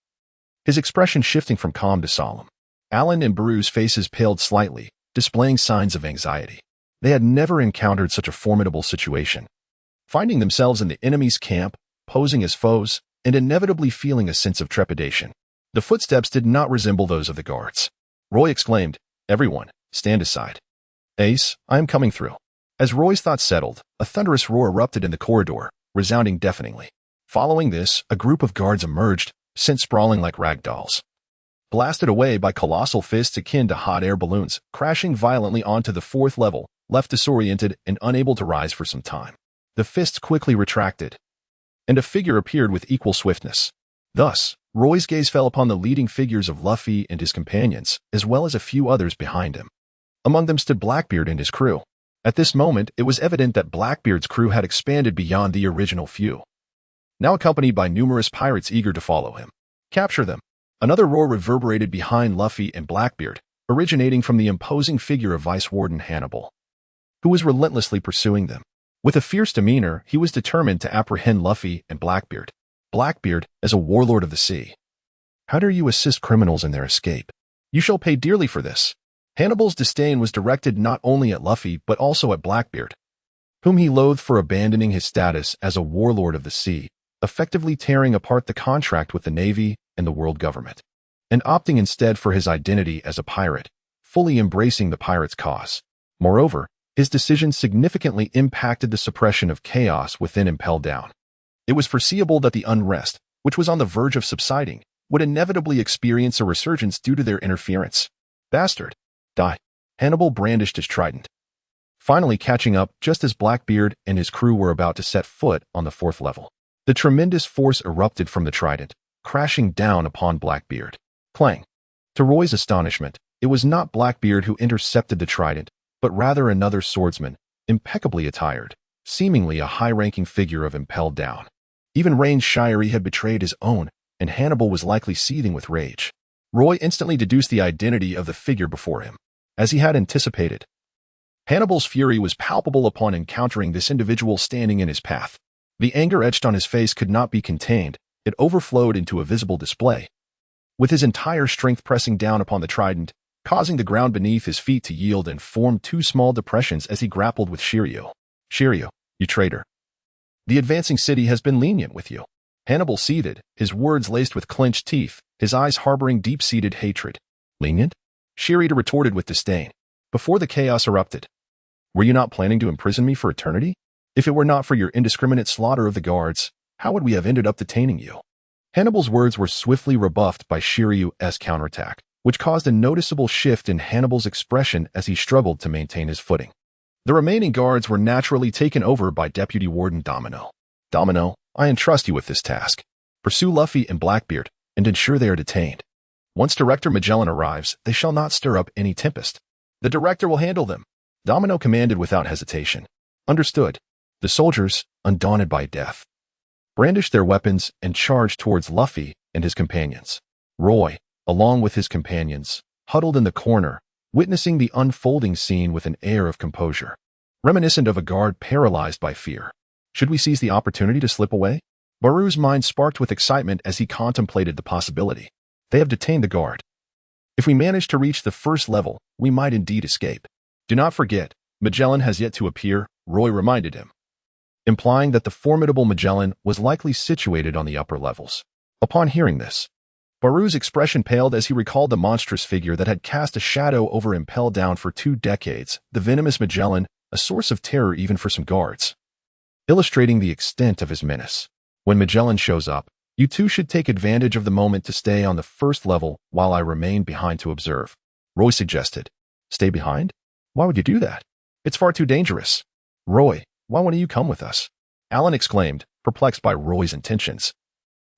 his expression shifting from calm to solemn. Alan and Baru's faces paled slightly, displaying signs of anxiety. They had never encountered such a formidable situation, finding themselves in the enemy's camp, posing as foes, and inevitably feeling a sense of trepidation. The footsteps did not resemble those of the guards. Roy exclaimed, "Everyone, stand aside. Ace, I am coming through." As Roy's thoughts settled, a thunderous roar erupted in the corridor, resounding deafeningly. Following this, a group of guards emerged, sent sprawling like rag dolls, blasted away by colossal fists akin to hot air balloons, crashing violently onto the 4th level, left disoriented and unable to rise for some time. The fists quickly retracted, and a figure appeared with equal swiftness. Thus, Roy's gaze fell upon the leading figures of Luffy and his companions, as well as a few others behind him. Among them stood Blackbeard and his crew. At this moment, it was evident that Blackbeard's crew had expanded beyond the original few, now accompanied by numerous pirates eager to follow him. "Capture them!" Another roar reverberated behind Luffy and Blackbeard, originating from the imposing figure of Vice Warden Hannibal, who was relentlessly pursuing them. With a fierce demeanor, he was determined to apprehend Luffy and Blackbeard. Blackbeard, as a warlord of the sea, "How dare you assist criminals in their escape? You shall pay dearly for this." Hannibal's disdain was directed not only at Luffy but also at Blackbeard, whom he loathed for abandoning his status as a warlord of the sea, effectively tearing apart the contract with the Navy and the world government, and opting instead for his identity as a pirate, fully embracing the pirate's cause. Moreover, his decision significantly impacted the suppression of chaos within Impelled Down. It was foreseeable that the unrest, which was on the verge of subsiding, would inevitably experience a resurgence due to their interference. "Bastard! Die!" Hannibal brandished his trident, finally catching up just as Blackbeard and his crew were about to set foot on the 4th level. The tremendous force erupted from the trident, crashing down upon Blackbeard. Clang! To Roy's astonishment, it was not Blackbeard who intercepted the trident, but rather another swordsman, impeccably attired, seemingly a high-ranking figure of Impelled Down. Even Rain's Shirey had betrayed his own, and Hannibal was likely seething with rage. Roy instantly deduced the identity of the figure before him. As he had anticipated, Hannibal's fury was palpable upon encountering this individual standing in his path. The anger etched on his face could not be contained. It overflowed into a visible display, with his entire strength pressing down upon the trident, causing the ground beneath his feet to yield and form 2 small depressions as he grappled with Shiryu. "Shiryu, you traitor. The advancing city has been lenient with you." Hannibal seethed, his words laced with clenched teeth, his eyes harboring deep-seated hatred. "Lenient?" Shiryu retorted with disdain. "Before the chaos erupted, were you not planning to imprison me for eternity? If it were not for your indiscriminate slaughter of the guards, how would we have ended up detaining you?" Hannibal's words were swiftly rebuffed by Shiryu's counterattack, which caused a noticeable shift in Hannibal's expression as he struggled to maintain his footing. The remaining guards were naturally taken over by Deputy Warden Domino. "Domino, I entrust you with this task. Pursue Luffy and Blackbeard, and ensure they are detained. Once Director Magellan arrives, they shall not stir up any tempest. The Director will handle them," Domino commanded without hesitation. "Understood." The soldiers, undaunted by death, brandished their weapons and charged towards Luffy and his companions. Roy, along with his companions, huddled in the corner, witnessing the unfolding scene with an air of composure, reminiscent of a guard paralyzed by fear. "Should we seize the opportunity to slip away?" Baru's mind sparked with excitement as he contemplated the possibility. They have detained the guard. If we manage to reach the first level, we might indeed escape. Do not forget, Magellan has yet to appear, Roy reminded him, implying that the formidable Magellan was likely situated on the upper levels. Upon hearing this, Baru's expression paled as he recalled the monstrous figure that had cast a shadow over Impel Down for 2 decades, the venomous Magellan, a source of terror even for some guards, illustrating the extent of his menace. When Magellan shows up, you two should take advantage of the moment to stay on the first level while I remain behind to observe, Roy suggested. Stay behind? Why would you do that? It's far too dangerous. Roy, why won't you come with us? Alan exclaimed, perplexed by Roy's intentions.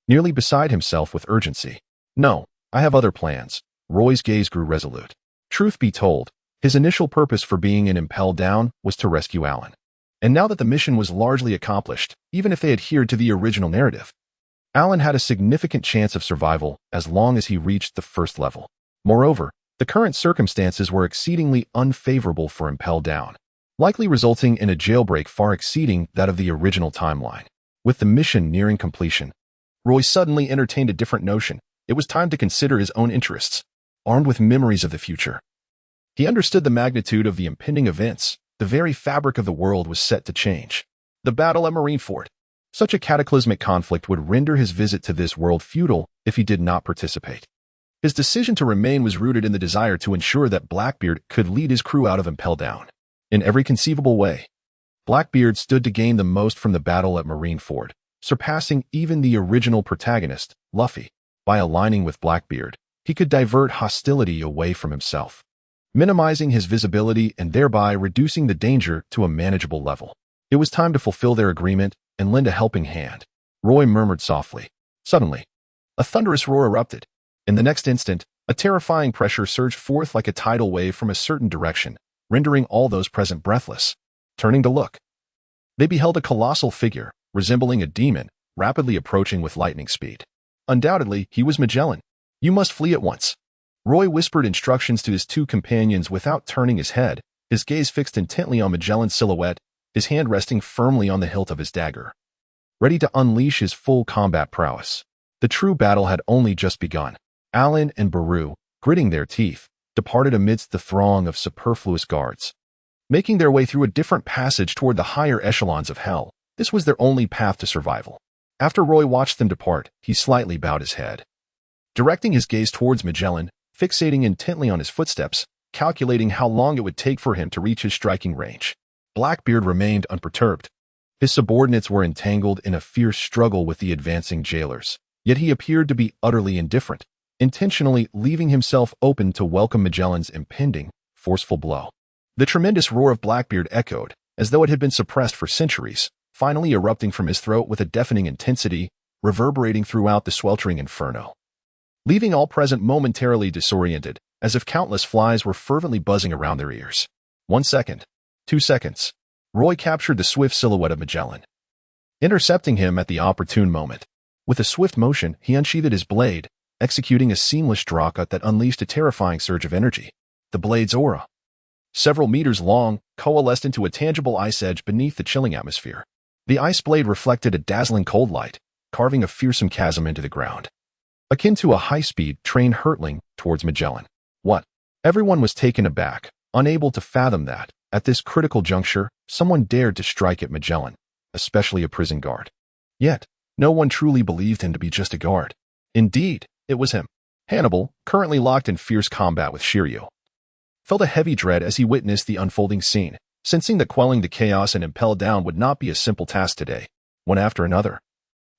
Nearly beside himself with urgency. No, I have other plans. Roy's gaze grew resolute. Truth be told, his initial purpose for being in Impel Down was to rescue Alan. And now that the mission was largely accomplished, even if they adhered to the original narrative, Alan had a significant chance of survival as long as he reached the first level. Moreover, the current circumstances were exceedingly unfavorable for Impel Down, likely resulting in a jailbreak far exceeding that of the original timeline. With the mission nearing completion, Roy suddenly entertained a different notion. It was time to consider his own interests, armed with memories of the future. He understood the magnitude of the impending events. The very fabric of the world was set to change. The battle at Marineford. Such a cataclysmic conflict would render his visit to this world futile if he did not participate. His decision to remain was rooted in the desire to ensure that Blackbeard could lead his crew out of Impel Down. In every conceivable way, Blackbeard stood to gain the most from the battle at Marineford, surpassing even the original protagonist, Luffy. By aligning with Blackbeard, he could divert hostility away from himself, minimizing his visibility and thereby reducing the danger to a manageable level. It was time to fulfill their agreement and lend a helping hand, Roy murmured softly. Suddenly, a thunderous roar erupted. In the next instant, a terrifying pressure surged forth like a tidal wave from a certain direction, rendering all those present breathless. Turning to look, they beheld a colossal figure, resembling a demon, rapidly approaching with lightning speed. Undoubtedly, he was Magellan. You must flee at once. Roy whispered instructions to his 2 companions without turning his head, his gaze fixed intently on Magellan's silhouette, his hand resting firmly on the hilt of his dagger, ready to unleash his full combat prowess. The true battle had only just begun. Alan and Baru, gritting their teeth, departed amidst the throng of superfluous guards, making their way through a different passage toward the higher echelons of hell. This was their only path to survival. After Roy watched them depart, he slightly bowed his head, directing his gaze towards Magellan, fixating intently on his footsteps, calculating how long it would take for him to reach his striking range. Blackbeard remained unperturbed. His subordinates were entangled in a fierce struggle with the advancing jailers, yet he appeared to be utterly indifferent, intentionally leaving himself open to welcome Magellan's impending, forceful blow. The tremendous roar of Blackbeard echoed, as though it had been suppressed for centuries, finally erupting from his throat with a deafening intensity, reverberating throughout the sweltering inferno, leaving all present momentarily disoriented, as if countless flies were fervently buzzing around their ears. 1 second. 2 seconds. Roy captured the swift silhouette of Magellan, intercepting him at the opportune moment. With a swift motion, he unsheathed his blade, executing a seamless draw cut that unleashed a terrifying surge of energy. The blade's aura, several meters long, coalesced into a tangible ice edge beneath the chilling atmosphere. The ice blade reflected a dazzling cold light, carving a fearsome chasm into the ground, akin to a high-speed train hurtling towards Magellan. What? Everyone was taken aback, unable to fathom that, at this critical juncture, someone dared to strike at Magellan, especially a prison guard. Yet, no one truly believed him to be just a guard. Indeed, it was him. Hannibal, currently locked in fierce combat with Shiryu, felt a heavy dread as he witnessed the unfolding scene, sensing that quelling the chaos and Impel Down would not be a simple task today. One after another,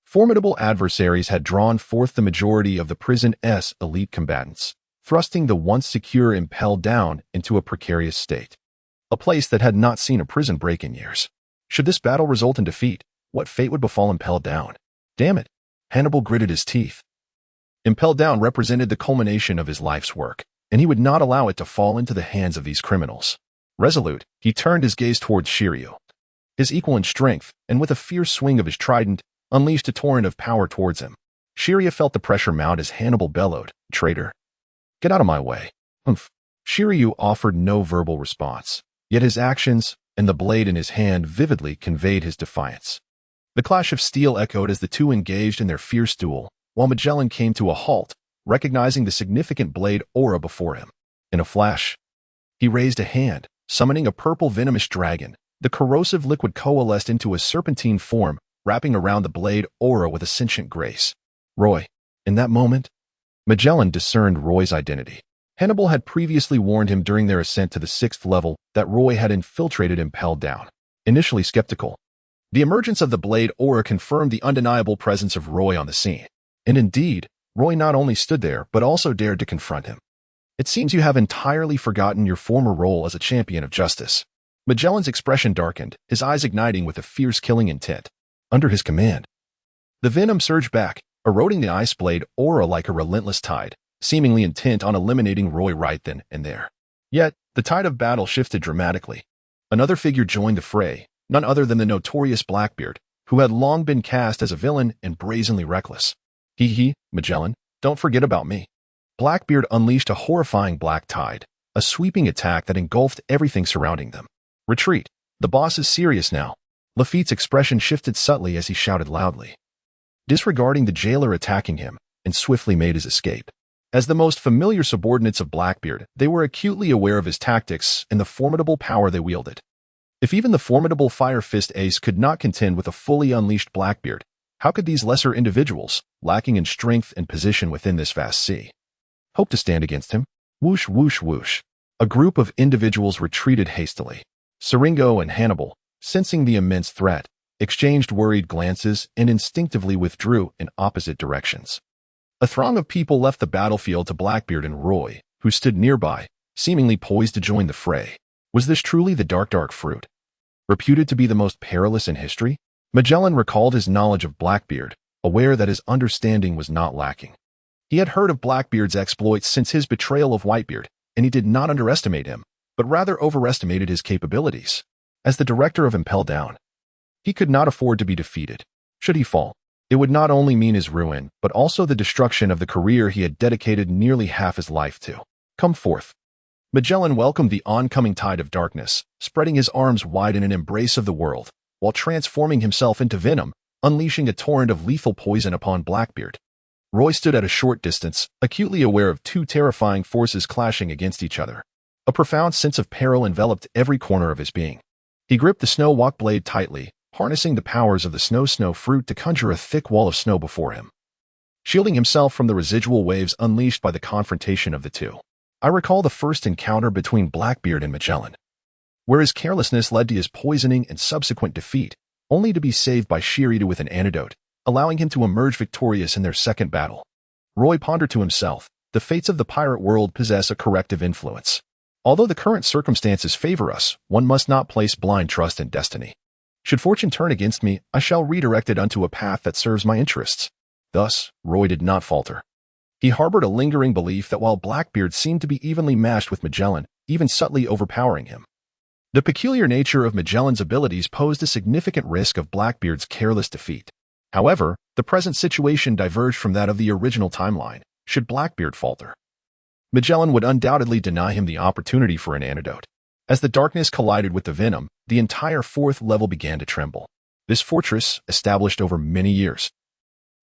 formidable adversaries had drawn forth the majority of the prison's elite combatants, thrusting the once secure Impel Down into a precarious state. A place that had not seen a prison break in years. Should this battle result in defeat, what fate would befall Impel Down? Damn it! Hannibal gritted his teeth. Impel Down represented the culmination of his life's work, and he would not allow it to fall into the hands of these criminals. Resolute, he turned his gaze towards Shiryu. His equal in strength, and with a fierce swing of his trident, unleashed a torrent of power towards him. Shiryu felt the pressure mount as Hannibal bellowed, "Traitor! Get out of my way!" Humph. Shiryu offered no verbal response, yet his actions and the blade in his hand vividly conveyed his defiance. The clash of steel echoed as the two engaged in their fierce duel, while Magellan came to a halt, recognizing the significant blade aura before him. In a flash, he raised a hand, summoning a purple venomous dragon. The corrosive liquid coalesced into a serpentine form, wrapping around the blade aura with a sentient grace. Roy. In that moment, Magellan discerned Roy's identity. Hannibal had previously warned him during their ascent to the 6th level that Roy had infiltrated Impelled Down. Initially skeptical, the emergence of the blade aura confirmed the undeniable presence of Roy on the scene. And indeed, Roy not only stood there, but also dared to confront him. It seems you have entirely forgotten your former role as a champion of justice. Magellan's expression darkened, his eyes igniting with a fierce killing intent. Under his command, the venom surged back, eroding the ice blade aura like a relentless tide, seemingly intent on eliminating Roy right then and there. Yet, the tide of battle shifted dramatically. Another figure joined the fray, none other than the notorious Blackbeard, who had long been cast as a villain and brazenly reckless. Magellan, don't forget about me. Blackbeard unleashed a horrifying black tide, a sweeping attack that engulfed everything surrounding them. Retreat. The boss is serious now. Lafitte's expression shifted subtly as he shouted loudly, disregarding the jailer attacking him, and swiftly made his escape. As the most familiar subordinates of Blackbeard, they were acutely aware of his tactics and the formidable power they wielded. If even the formidable Fire Fist Ace could not contend with a fully unleashed Blackbeard, how could these lesser individuals, lacking in strength and position within this vast sea, hope to stand against him? Whoosh, whoosh, whoosh. A group of individuals retreated hastily. Siringo and Hannibal, sensing the immense threat, exchanged worried glances and instinctively withdrew in opposite directions. A throng of people left the battlefield to Blackbeard and Roy, who stood nearby, seemingly poised to join the fray. Was this truly the dark fruit, reputed to be the most perilous in history? Magellan recalled his knowledge of Blackbeard, aware that his understanding was not lacking. He had heard of Blackbeard's exploits since his betrayal of Whitebeard, and he did not underestimate him, but rather overestimated his capabilities. As the director of Impelled Down, he could not afford to be defeated. Should he fall, it would not only mean his ruin, but also the destruction of the career he had dedicated nearly half his life to. Come forth. Magellan welcomed the oncoming tide of darkness, spreading his arms wide in an embrace of the world, while transforming himself into venom, unleashing a torrent of lethal poison upon Blackbeard. Roy stood at a short distance, acutely aware of two terrifying forces clashing against each other. A profound sense of peril enveloped every corner of his being. He gripped the snow walk blade tightly, harnessing the powers of the snow fruit to conjure a thick wall of snow before him, shielding himself from the residual waves unleashed by the confrontation of the two. I recall the first encounter between Blackbeard and Magellan, where his carelessness led to his poisoning and subsequent defeat, only to be saved by Shirita with an antidote, allowing him to emerge victorious in their second battle. Roy pondered to himself, the fates of the pirate world possess a corrective influence. Although the current circumstances favor us, one must not place blind trust in destiny. Should fortune turn against me, I shall redirect it unto a path that serves my interests. Thus, Roy did not falter. He harbored a lingering belief that while Blackbeard seemed to be evenly matched with Magellan, even subtly overpowering him, the peculiar nature of Magellan's abilities posed a significant risk of Blackbeard's careless defeat. However, the present situation diverged from that of the original timeline. Should Blackbeard falter, Magellan would undoubtedly deny him the opportunity for an antidote. As the darkness collided with the venom, the entire 4th level began to tremble. This fortress, established over many years,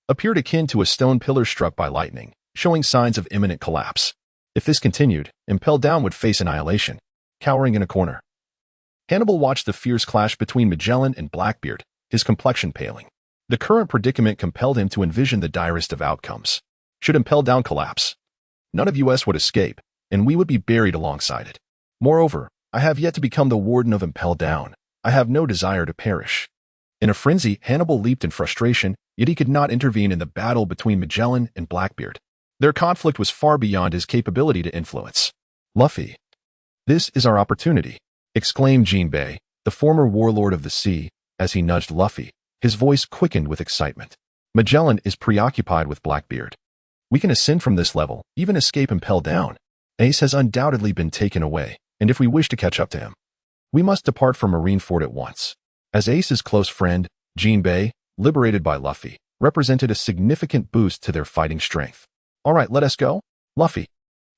appeared akin to a stone pillar struck by lightning, showing signs of imminent collapse. If this continued, Impelled Down would face annihilation. Cowering in a corner, Hannibal watched the fierce clash between Magellan and Blackbeard, his complexion paling. The current predicament compelled him to envision the direst of outcomes. Should Impelled Down collapse, none of us would escape, and we would be buried alongside it. Moreover, I have yet to become the warden of Impelled Down. I have no desire to perish. In a frenzy, Hannibal leaped in frustration, yet he could not intervene in the battle between Magellan and Blackbeard. Their conflict was far beyond his capability to influence. Luffy. This is our opportunity, exclaimed Jinbei, the former warlord of the sea, as he nudged Luffy, his voice quickened with excitement. Magellan is preoccupied with Blackbeard. We can ascend from this level, even escape Impelled Down. Ace has undoubtedly been taken away, and if we wish to catch up to him, we must depart from Marineford at once. As Ace's close friend, Jinbei, liberated by Luffy, represented a significant boost to their fighting strength. All right, let us go. Luffy,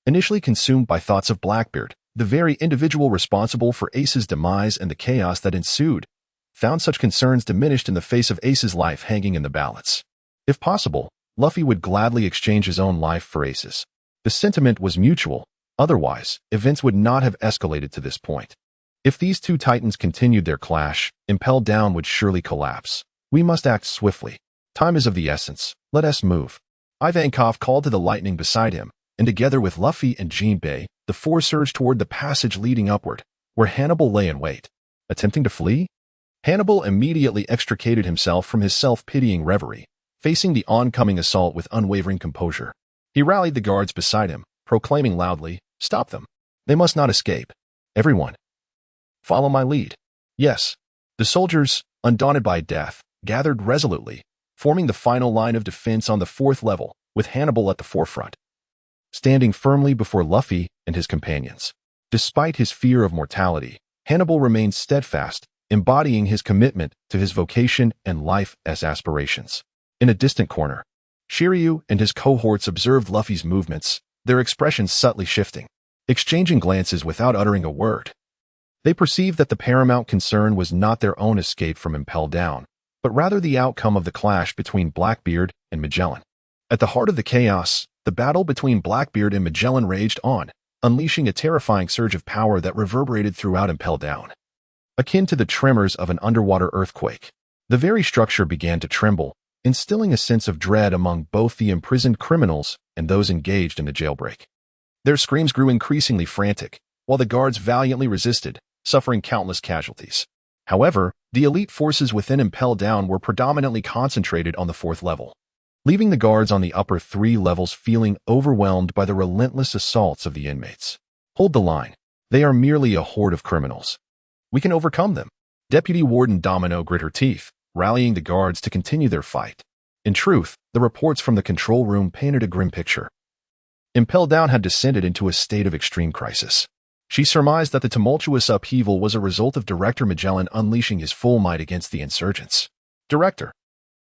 initially consumed by thoughts of Blackbeard, the very individual responsible for Ace's demise and the chaos that ensued, found such concerns diminished in the face of Ace's life hanging in the balance. If possible, Luffy would gladly exchange his own life for Ace's. The sentiment was mutual. Otherwise, events would not have escalated to this point. If these two titans continued their clash, Impel Down would surely collapse. We must act swiftly. Time is of the essence. Let us move. Ivankov called to the lightning beside him, and together with Luffy and Jinbei, the four surged toward the passage leading upward, where Hannibal lay in wait. Attempting to flee? Hannibal immediately extricated himself from his self-pitying reverie, facing the oncoming assault with unwavering composure. He rallied the guards beside him, proclaiming loudly, "Stop them. They must not escape. Everyone, follow my lead." Yes. The soldiers, undaunted by death, gathered resolutely, forming the final line of defense on the fourth level, with Hannibal at the forefront, standing firmly before Luffy and his companions. Despite his fear of mortality, Hannibal remained steadfast, embodying his commitment to his vocation and life as aspirations. In a distant corner, Shiryu and his cohorts observed Luffy's movements, their expressions subtly shifting, exchanging glances without uttering a word. They perceived that the paramount concern was not their own escape from Impel Down, but rather the outcome of the clash between Blackbeard and Magellan. At the heart of the chaos, the battle between Blackbeard and Magellan raged on, unleashing a terrifying surge of power that reverberated throughout Impel Down. Akin to the tremors of an underwater earthquake, the very structure began to tremble, instilling a sense of dread among both the imprisoned criminals and those engaged in the jailbreak. Their screams grew increasingly frantic, while the guards valiantly resisted, suffering countless casualties. However, the elite forces within Impel Down were predominantly concentrated on the fourth level, leaving the guards on the upper three levels feeling overwhelmed by the relentless assaults of the inmates. Hold the line. They are merely a horde of criminals. We can overcome them. Deputy Warden Domino grit her teeth, rallying the guards to continue their fight. In truth, the reports from the control room painted a grim picture. Impel Down had descended into a state of extreme crisis. She surmised that the tumultuous upheaval was a result of Director Magellan unleashing his full might against the insurgents. Director.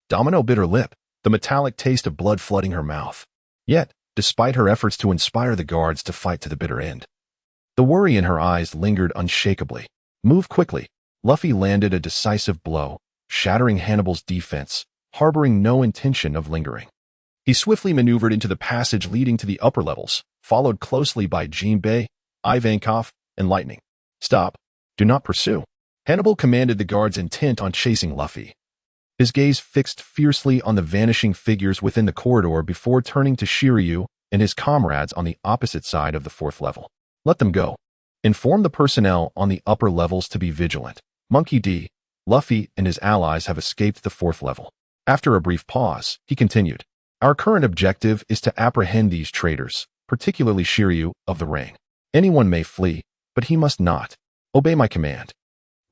Domino bit her lip, the metallic taste of blood flooding her mouth. Yet, despite her efforts to inspire the guards to fight to the bitter end, the worry in her eyes lingered unshakably. Move quickly. Luffy landed a decisive blow, shattering Hannibal's defense, harboring no intention of lingering. He swiftly maneuvered into the passage leading to the upper levels, followed closely by Jinbei, Ivankov, and Lightning. Stop. Do not pursue. Hannibal commanded the guards intent on chasing Luffy. His gaze fixed fiercely on the vanishing figures within the corridor before turning to Shiryu and his comrades on the opposite side of the fourth level. Let them go. Inform the personnel on the upper levels to be vigilant. Monkey D. Luffy and his allies have escaped the fourth level. After a brief pause, he continued. Our current objective is to apprehend these traitors, particularly Shiryu of the Ring. Anyone may flee, but he must not. Obey my command.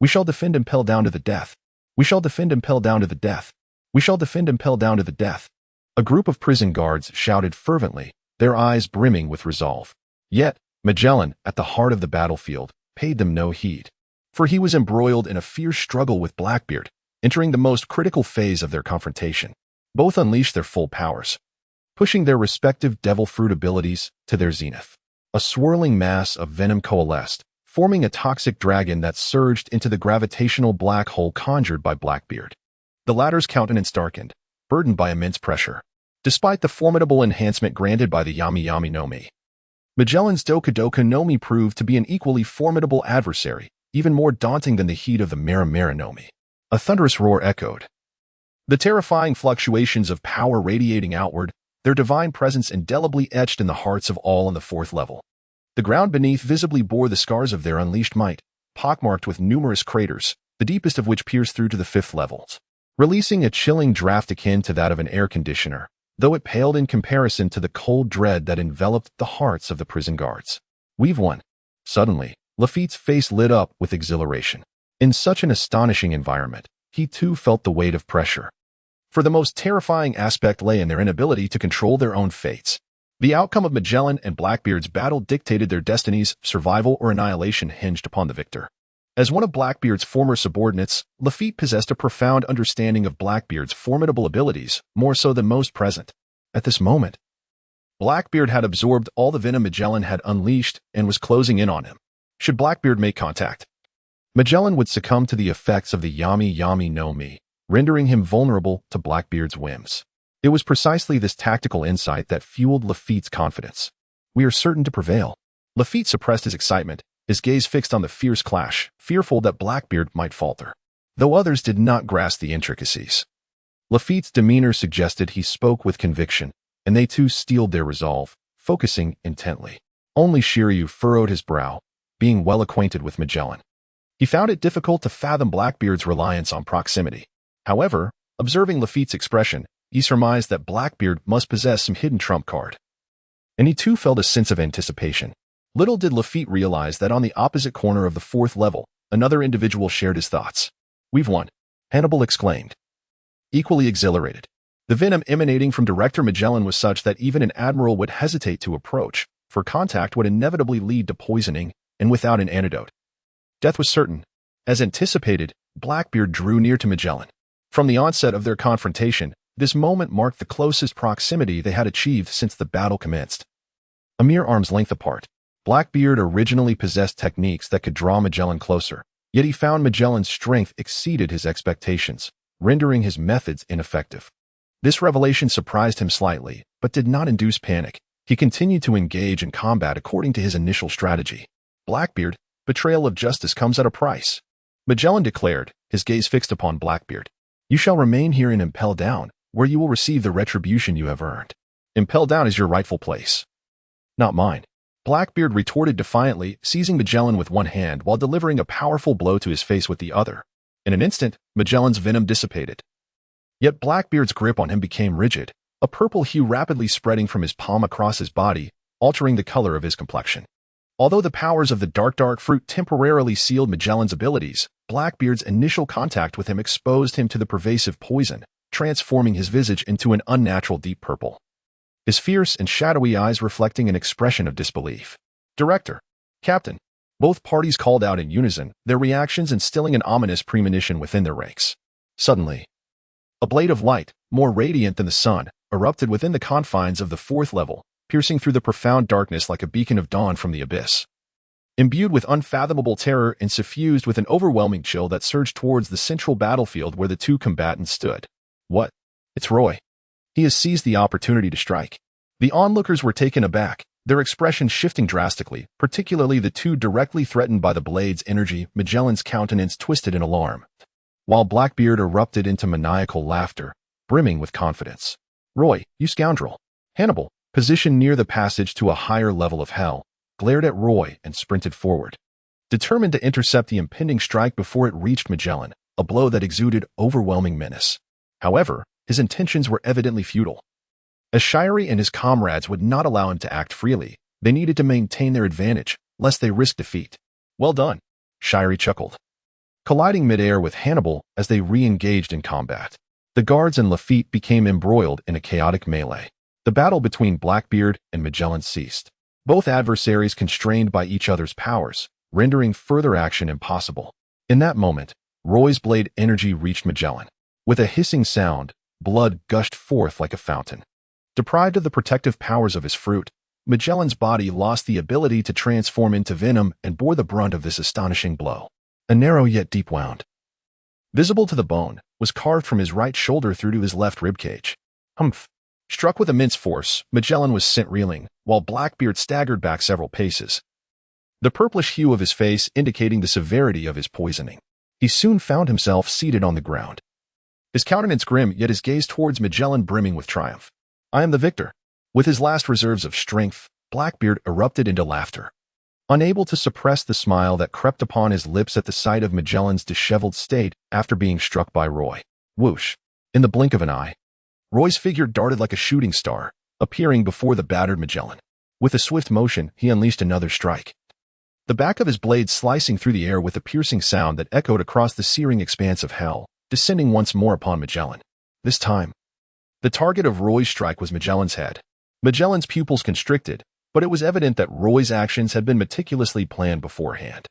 We shall defend Impel Down to the death. We shall defend Impel Down to the death. We shall defend Impel Down to the death. A group of prison guards shouted fervently, their eyes brimming with resolve. Yet, Magellan, at the heart of the battlefield, paid them no heed. For he was embroiled in a fierce struggle with Blackbeard, entering the most critical phase of their confrontation. Both unleashed their full powers, pushing their respective devil fruit abilities to their zenith. A swirling mass of venom coalesced, forming a toxic dragon that surged into the gravitational black hole conjured by Blackbeard. The latter's countenance darkened, burdened by immense pressure. Despite the formidable enhancement granted by the Yami Yami no Mi, Magellan's Doka Doka no Mi proved to be an equally formidable adversary, even more daunting than the heat of the Mera Mera no Mi. A thunderous roar echoed, the terrifying fluctuations of power radiating outward, their divine presence indelibly etched in the hearts of all on the fourth level. The ground beneath visibly bore the scars of their unleashed might, pockmarked with numerous craters, the deepest of which pierced through to the fifth levels, releasing a chilling draft akin to that of an air conditioner, though it paled in comparison to the cold dread that enveloped the hearts of the prison guards. We've won. Suddenly, Lafitte's face lit up with exhilaration. In such an astonishing environment, he too felt the weight of pressure. For the most terrifying aspect lay in their inability to control their own fates. The outcome of Magellan and Blackbeard's battle dictated their destinies, survival or annihilation hinged upon the victor. As one of Blackbeard's former subordinates, Lafitte possessed a profound understanding of Blackbeard's formidable abilities, more so than most present. At this moment, Blackbeard had absorbed all the venom Magellan had unleashed and was closing in on him. Should Blackbeard make contact? Magellan would succumb to the effects of the Yami Yami no Mi, rendering him vulnerable to Blackbeard's whims. It was precisely this tactical insight that fueled Lafitte's confidence. We are certain to prevail. Lafitte suppressed his excitement, his gaze fixed on the fierce clash, fearful that Blackbeard might falter. Though others did not grasp the intricacies. Lafitte's demeanor suggested he spoke with conviction, and they too steeled their resolve, focusing intently. Only Shiryu furrowed his brow, being well acquainted with Magellan. He found it difficult to fathom Blackbeard's reliance on proximity. However, observing Lafitte's expression, he surmised that Blackbeard must possess some hidden trump card. And he too felt a sense of anticipation. Little did Lafitte realize that on the opposite corner of the fourth level, another individual shared his thoughts. "We've won," Hannibal exclaimed. Equally exhilarated. The venom emanating from Director Magellan was such that even an admiral would hesitate to approach, for contact would inevitably lead to poisoning, and without an antidote. Death was certain. As anticipated, Blackbeard drew near to Magellan. From the onset of their confrontation, this moment marked the closest proximity they had achieved since the battle commenced. A mere arm's length apart, Blackbeard originally possessed techniques that could draw Magellan closer, yet he found Magellan's strength exceeded his expectations, rendering his methods ineffective. This revelation surprised him slightly, but did not induce panic. He continued to engage in combat according to his initial strategy. "Blackbeard, betrayal of justice comes at a price," Magellan declared, his gaze fixed upon Blackbeard. "You shall remain here in Impel Down, where you will receive the retribution you have earned. Impel Down is your rightful place." "Not mine," Blackbeard retorted defiantly, seizing Magellan with one hand while delivering a powerful blow to his face with the other. In an instant, Magellan's venom dissipated. Yet Blackbeard's grip on him became rigid, a purple hue rapidly spreading from his palm across his body, altering the color of his complexion. Although the powers of the dark fruit temporarily sealed Magellan's abilities, Blackbeard's initial contact with him exposed him to the pervasive poison, transforming his visage into an unnatural deep purple. His fierce and shadowy eyes reflecting an expression of disbelief. "Director, Captain," both parties called out in unison, their reactions instilling an ominous premonition within their ranks. Suddenly, a blade of light, more radiant than the sun, erupted within the confines of the fourth level, piercing through the profound darkness like a beacon of dawn from the abyss. Imbued with unfathomable terror and suffused with an overwhelming chill that surged towards the central battlefield where the two combatants stood. "What? It's Roy. He has seized the opportunity to strike." The onlookers were taken aback, their expressions shifting drastically, particularly the two directly threatened by the blade's energy. Magellan's countenance twisted in alarm, while Blackbeard erupted into maniacal laughter, brimming with confidence. "Roy, you scoundrel!" Hannibal, positioned near the passage to a higher level of hell, glared at Roy and sprinted forward, determined to intercept the impending strike before it reached Magellan, a blow that exuded overwhelming menace. However, his intentions were evidently futile. As Shiryu and his comrades would not allow him to act freely, they needed to maintain their advantage, lest they risk defeat. "Well done," Shiryu chuckled, colliding midair with Hannibal as they re-engaged in combat. The guards and Lafitte became embroiled in a chaotic melee. The battle between Blackbeard and Magellan ceased, both adversaries constrained by each other's powers, rendering further action impossible. In that moment, Roy's blade energy reached Magellan. With a hissing sound, blood gushed forth like a fountain. Deprived of the protective powers of his fruit, Magellan's body lost the ability to transform into venom and bore the brunt of this astonishing blow. A narrow yet deep wound, visible to the bone, was carved from his right shoulder through to his left ribcage. Humph! Struck with immense force, Magellan was sent reeling, while Blackbeard staggered back several paces, the purplish hue of his face indicating the severity of his poisoning. He soon found himself seated on the ground, his countenance grim, yet his gaze towards Magellan brimming with triumph. "I am the victor." With his last reserves of strength, Blackbeard erupted into laughter, unable to suppress the smile that crept upon his lips at the sight of Magellan's disheveled state after being struck by Roy. Whoosh! In the blink of an eye, Roy's figure darted like a shooting star, appearing before the battered Magellan. With a swift motion, he unleashed another strike, the back of his blade slicing through the air with a piercing sound that echoed across the searing expanse of hell, descending once more upon Magellan. This time, the target of Roy's strike was Magellan's head. Magellan's pupils constricted, but it was evident that Roy's actions had been meticulously planned beforehand.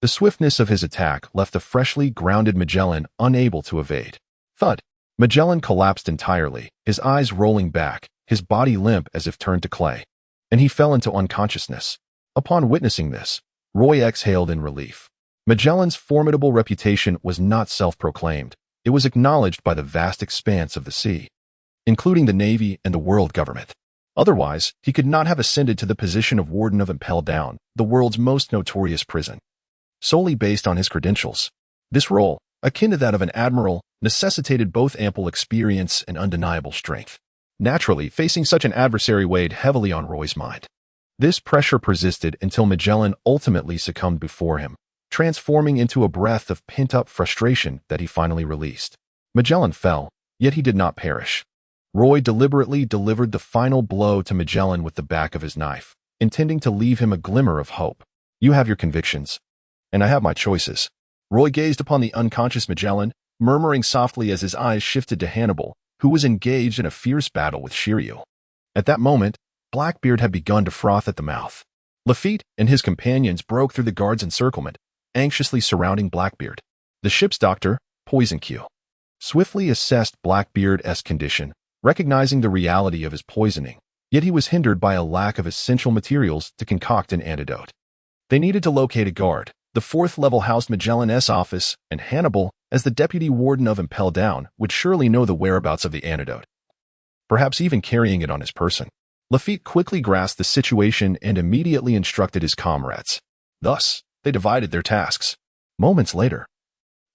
The swiftness of his attack left the freshly grounded Magellan unable to evade. Thud! Magellan collapsed entirely, his eyes rolling back, his body limp as if turned to clay, and he fell into unconsciousness. Upon witnessing this, Roy exhaled in relief. Magellan's formidable reputation was not self-proclaimed. It was acknowledged by the vast expanse of the sea, including the Navy and the world government. Otherwise, he could not have ascended to the position of Warden of Impel Down, the world's most notorious prison, solely based on his credentials. This role, akin to that of an admiral, necessitated both ample experience and undeniable strength. Naturally, facing such an adversary weighed heavily on Roy's mind. This pressure persisted until Magellan ultimately succumbed before him, transforming into a breath of pent-up frustration that he finally released. Magellan fell, yet he did not perish. Roy deliberately delivered the final blow to Magellan with the back of his knife, intending to leave him a glimmer of hope. You have your convictions, and I have my choices. Roy gazed upon the unconscious Magellan, murmuring softly as his eyes shifted to Hannibal, who was engaged in a fierce battle with Shiryu. At that moment, Blackbeard had begun to froth at the mouth. Lafitte and his companions broke through the guard's encirclement, anxiously surrounding Blackbeard. The ship's doctor, Poison Q, swiftly assessed Blackbeard's condition, recognizing the reality of his poisoning, yet he was hindered by a lack of essential materials to concoct an antidote. They needed to locate a guard. The fourth level housed Magellan's office, and Hannibal, as the deputy warden of Impel Down, would surely know the whereabouts of the antidote, perhaps even carrying it on his person. Lafitte quickly grasped the situation and immediately instructed his comrades. Thus, they divided their tasks. Moments later,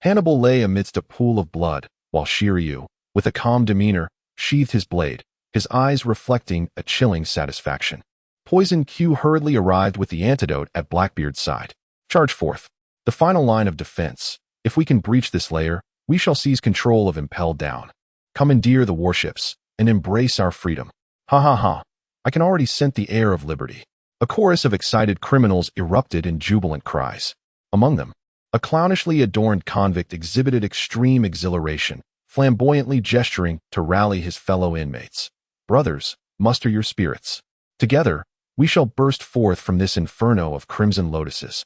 Hannibal lay amidst a pool of blood, while Shiryu, with a calm demeanor, sheathed his blade, his eyes reflecting a chilling satisfaction. Poison Q hurriedly arrived with the antidote at Blackbeard's side. Charge forth. The final line of defense. If we can breach this layer, we shall seize control of Impel Down, commandeer the warships, and embrace our freedom. Ha ha ha. I can already scent the air of liberty. A chorus of excited criminals erupted in jubilant cries. Among them, a clownishly adorned convict exhibited extreme exhilaration, flamboyantly gesturing to rally his fellow inmates. Brothers, muster your spirits. Together, we shall burst forth from this inferno of crimson lotuses,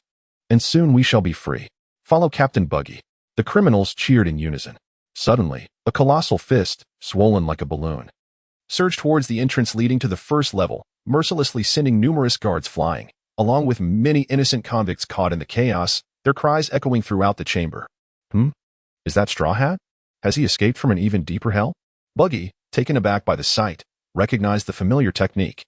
and soon we shall be free. Follow Captain Buggy. The criminals cheered in unison. Suddenly, a colossal fist, swollen like a balloon, surged towards the entrance leading to the first level, mercilessly sending numerous guards flying, along with many innocent convicts caught in the chaos, their cries echoing throughout the chamber. Is that Straw Hat? Has he escaped from an even deeper hell? Buggy, taken aback by the sight, recognized the familiar technique.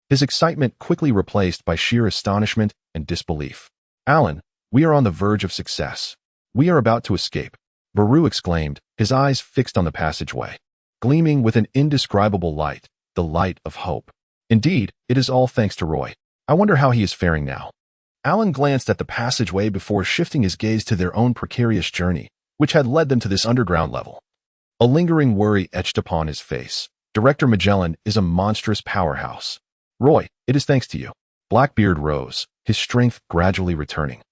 His excitement quickly replaced by sheer astonishment and disbelief. Alan, we are on the verge of success. We are about to escape, Baru exclaimed, his eyes fixed on the passageway, gleaming with an indescribable light, the light of hope. Indeed, it is all thanks to Roy. I wonder how he is faring now. Alan glanced at the passageway before shifting his gaze to their own precarious journey, which had led them to this underground level. A lingering worry etched upon his face. Director Magellan is a monstrous powerhouse. Roy, it is thanks to you. Blackbeard rose, his strength gradually returning.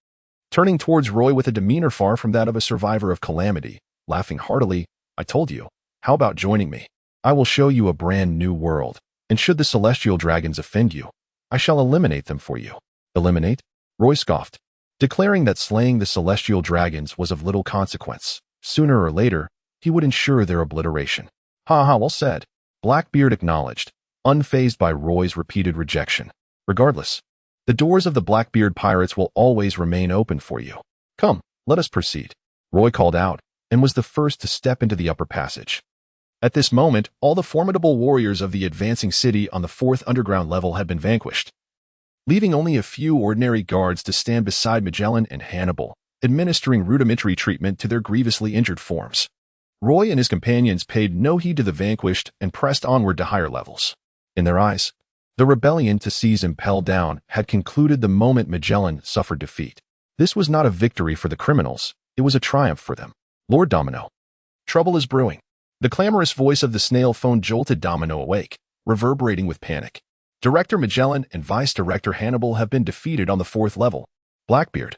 Turning towards Roy with a demeanor far from that of a survivor of calamity, laughing heartily, I told you, how about joining me? I will show you a brand new world, and should the celestial dragons offend you, I shall eliminate them for you. Eliminate? Roy scoffed, declaring that slaying the celestial dragons was of little consequence. Sooner or later, he would ensure their obliteration. Ha ha, well said. Blackbeard acknowledged, unfazed by Roy's repeated rejection. Regardless, the doors of the Blackbeard pirates will always remain open for you. Come, let us proceed. Roy called out, and was the first to step into the upper passage. At this moment, all the formidable warriors of the advancing city on the fourth underground level had been vanquished, leaving only a few ordinary guards to stand beside Magellan and Hannibal, administering rudimentary treatment to their grievously injured forms. Roy and his companions paid no heed to the vanquished and pressed onward to higher levels. In their eyes, the rebellion to seize Impel Down had concluded the moment Magellan suffered defeat. This was not a victory for the criminals, it was a triumph for them. Lord Domino. Trouble is brewing. The clamorous voice of the snail phone jolted Domino awake, reverberating with panic. Director Magellan and Vice Director Hannibal have been defeated on the fourth level. Blackbeard,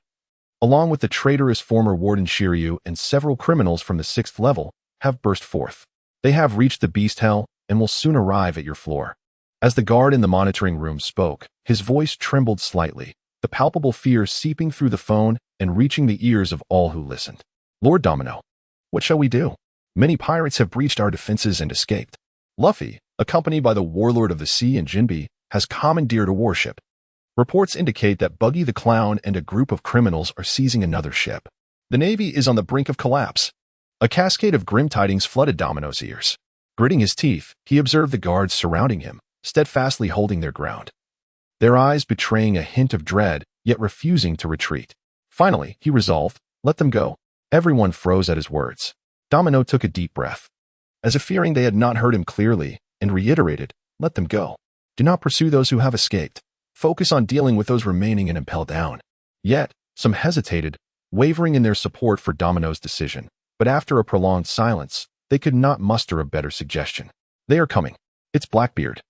along with the traitorous former Warden Shiryu and several criminals from the sixth level, have burst forth. They have reached the beast hell and will soon arrive at your floor. As the guard in the monitoring room spoke, his voice trembled slightly, the palpable fear seeping through the phone and reaching the ears of all who listened. Lord Domino, what shall we do? Many pirates have breached our defenses and escaped. Luffy, accompanied by the warlord of the sea and Jinbe, has commandeered a warship. Reports indicate that Buggy the Clown and a group of criminals are seizing another ship. The Navy is on the brink of collapse. A cascade of grim tidings flooded Domino's ears. Gritting his teeth, he observed the guards surrounding him, steadfastly holding their ground. Their eyes betraying a hint of dread, yet refusing to retreat. Finally, he resolved, let them go. Everyone froze at his words. Domino took a deep breath, as if fearing they had not heard him clearly, and reiterated, let them go. Do not pursue those who have escaped. Focus on dealing with those remaining and impel down. Yet, some hesitated, wavering in their support for Domino's decision. But after a prolonged silence, they could not muster a better suggestion. They are coming. It's Blackbeard.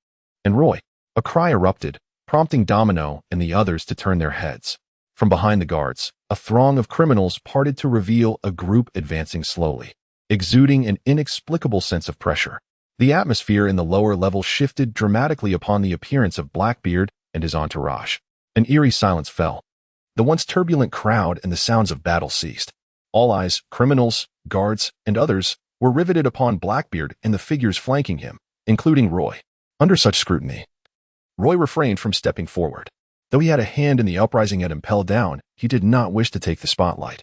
And Roy. A cry erupted, prompting Domino and the others to turn their heads. From behind the guards, a throng of criminals parted to reveal a group advancing slowly, exuding an inexplicable sense of pressure. The atmosphere in the lower level shifted dramatically upon the appearance of Blackbeard and his entourage. An eerie silence fell. The once turbulent crowd and the sounds of battle ceased. All eyes, criminals, guards, and others, were riveted upon Blackbeard and the figures flanking him, including Roy. Under such scrutiny, Roy refrained from stepping forward. Though he had a hand in the uprising at Impel Down, he did not wish to take the spotlight.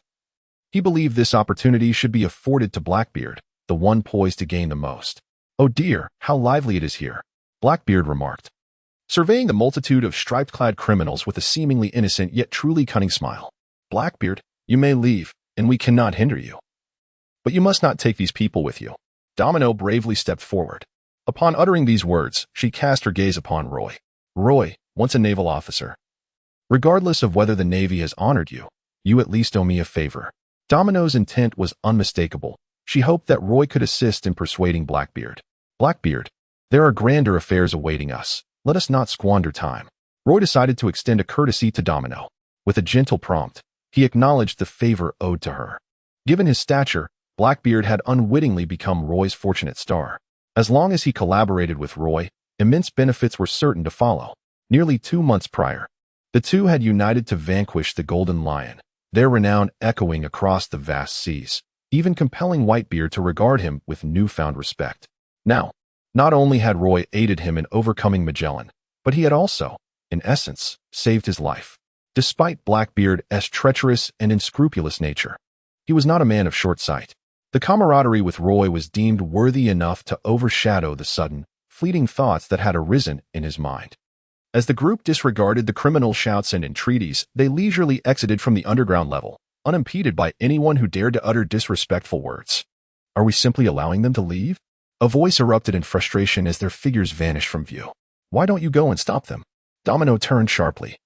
He believed this opportunity should be afforded to Blackbeard, the one poised to gain the most. Oh dear, how lively it is here, Blackbeard remarked, surveying the multitude of striped-clad criminals with a seemingly innocent yet truly cunning smile. Blackbeard, you may leave, and we cannot hinder you. But you must not take these people with you. Domino bravely stepped forward. Upon uttering these words, she cast her gaze upon Roy. Roy, once a naval officer. Regardless of whether the Navy has honored you, you at least owe me a favor. Domino's intent was unmistakable. She hoped that Roy could assist in persuading Blackbeard. Blackbeard, there are grander affairs awaiting us. Let us not squander time. Roy decided to extend a courtesy to Domino. With a gentle prompt, he acknowledged the favor owed to her. Given his stature, Blackbeard had unwittingly become Roy's fortunate star. As long as he collaborated with Roy, immense benefits were certain to follow. Nearly 2 months prior, the two had united to vanquish the Golden Lion, their renown echoing across the vast seas, even compelling Whitebeard to regard him with newfound respect. Now, not only had Roy aided him in overcoming Magellan, but he had also, in essence, saved his life. Despite Blackbeard's treacherous and unscrupulous nature, he was not a man of short sight. The camaraderie with Roy was deemed worthy enough to overshadow the sudden, fleeting thoughts that had arisen in his mind. As the group disregarded the criminal shouts and entreaties, they leisurely exited from the underground level, unimpeded by anyone who dared to utter disrespectful words. Are we simply allowing them to leave? A voice erupted in frustration as their figures vanished from view. Why don't you go and stop them? Domino turned sharply,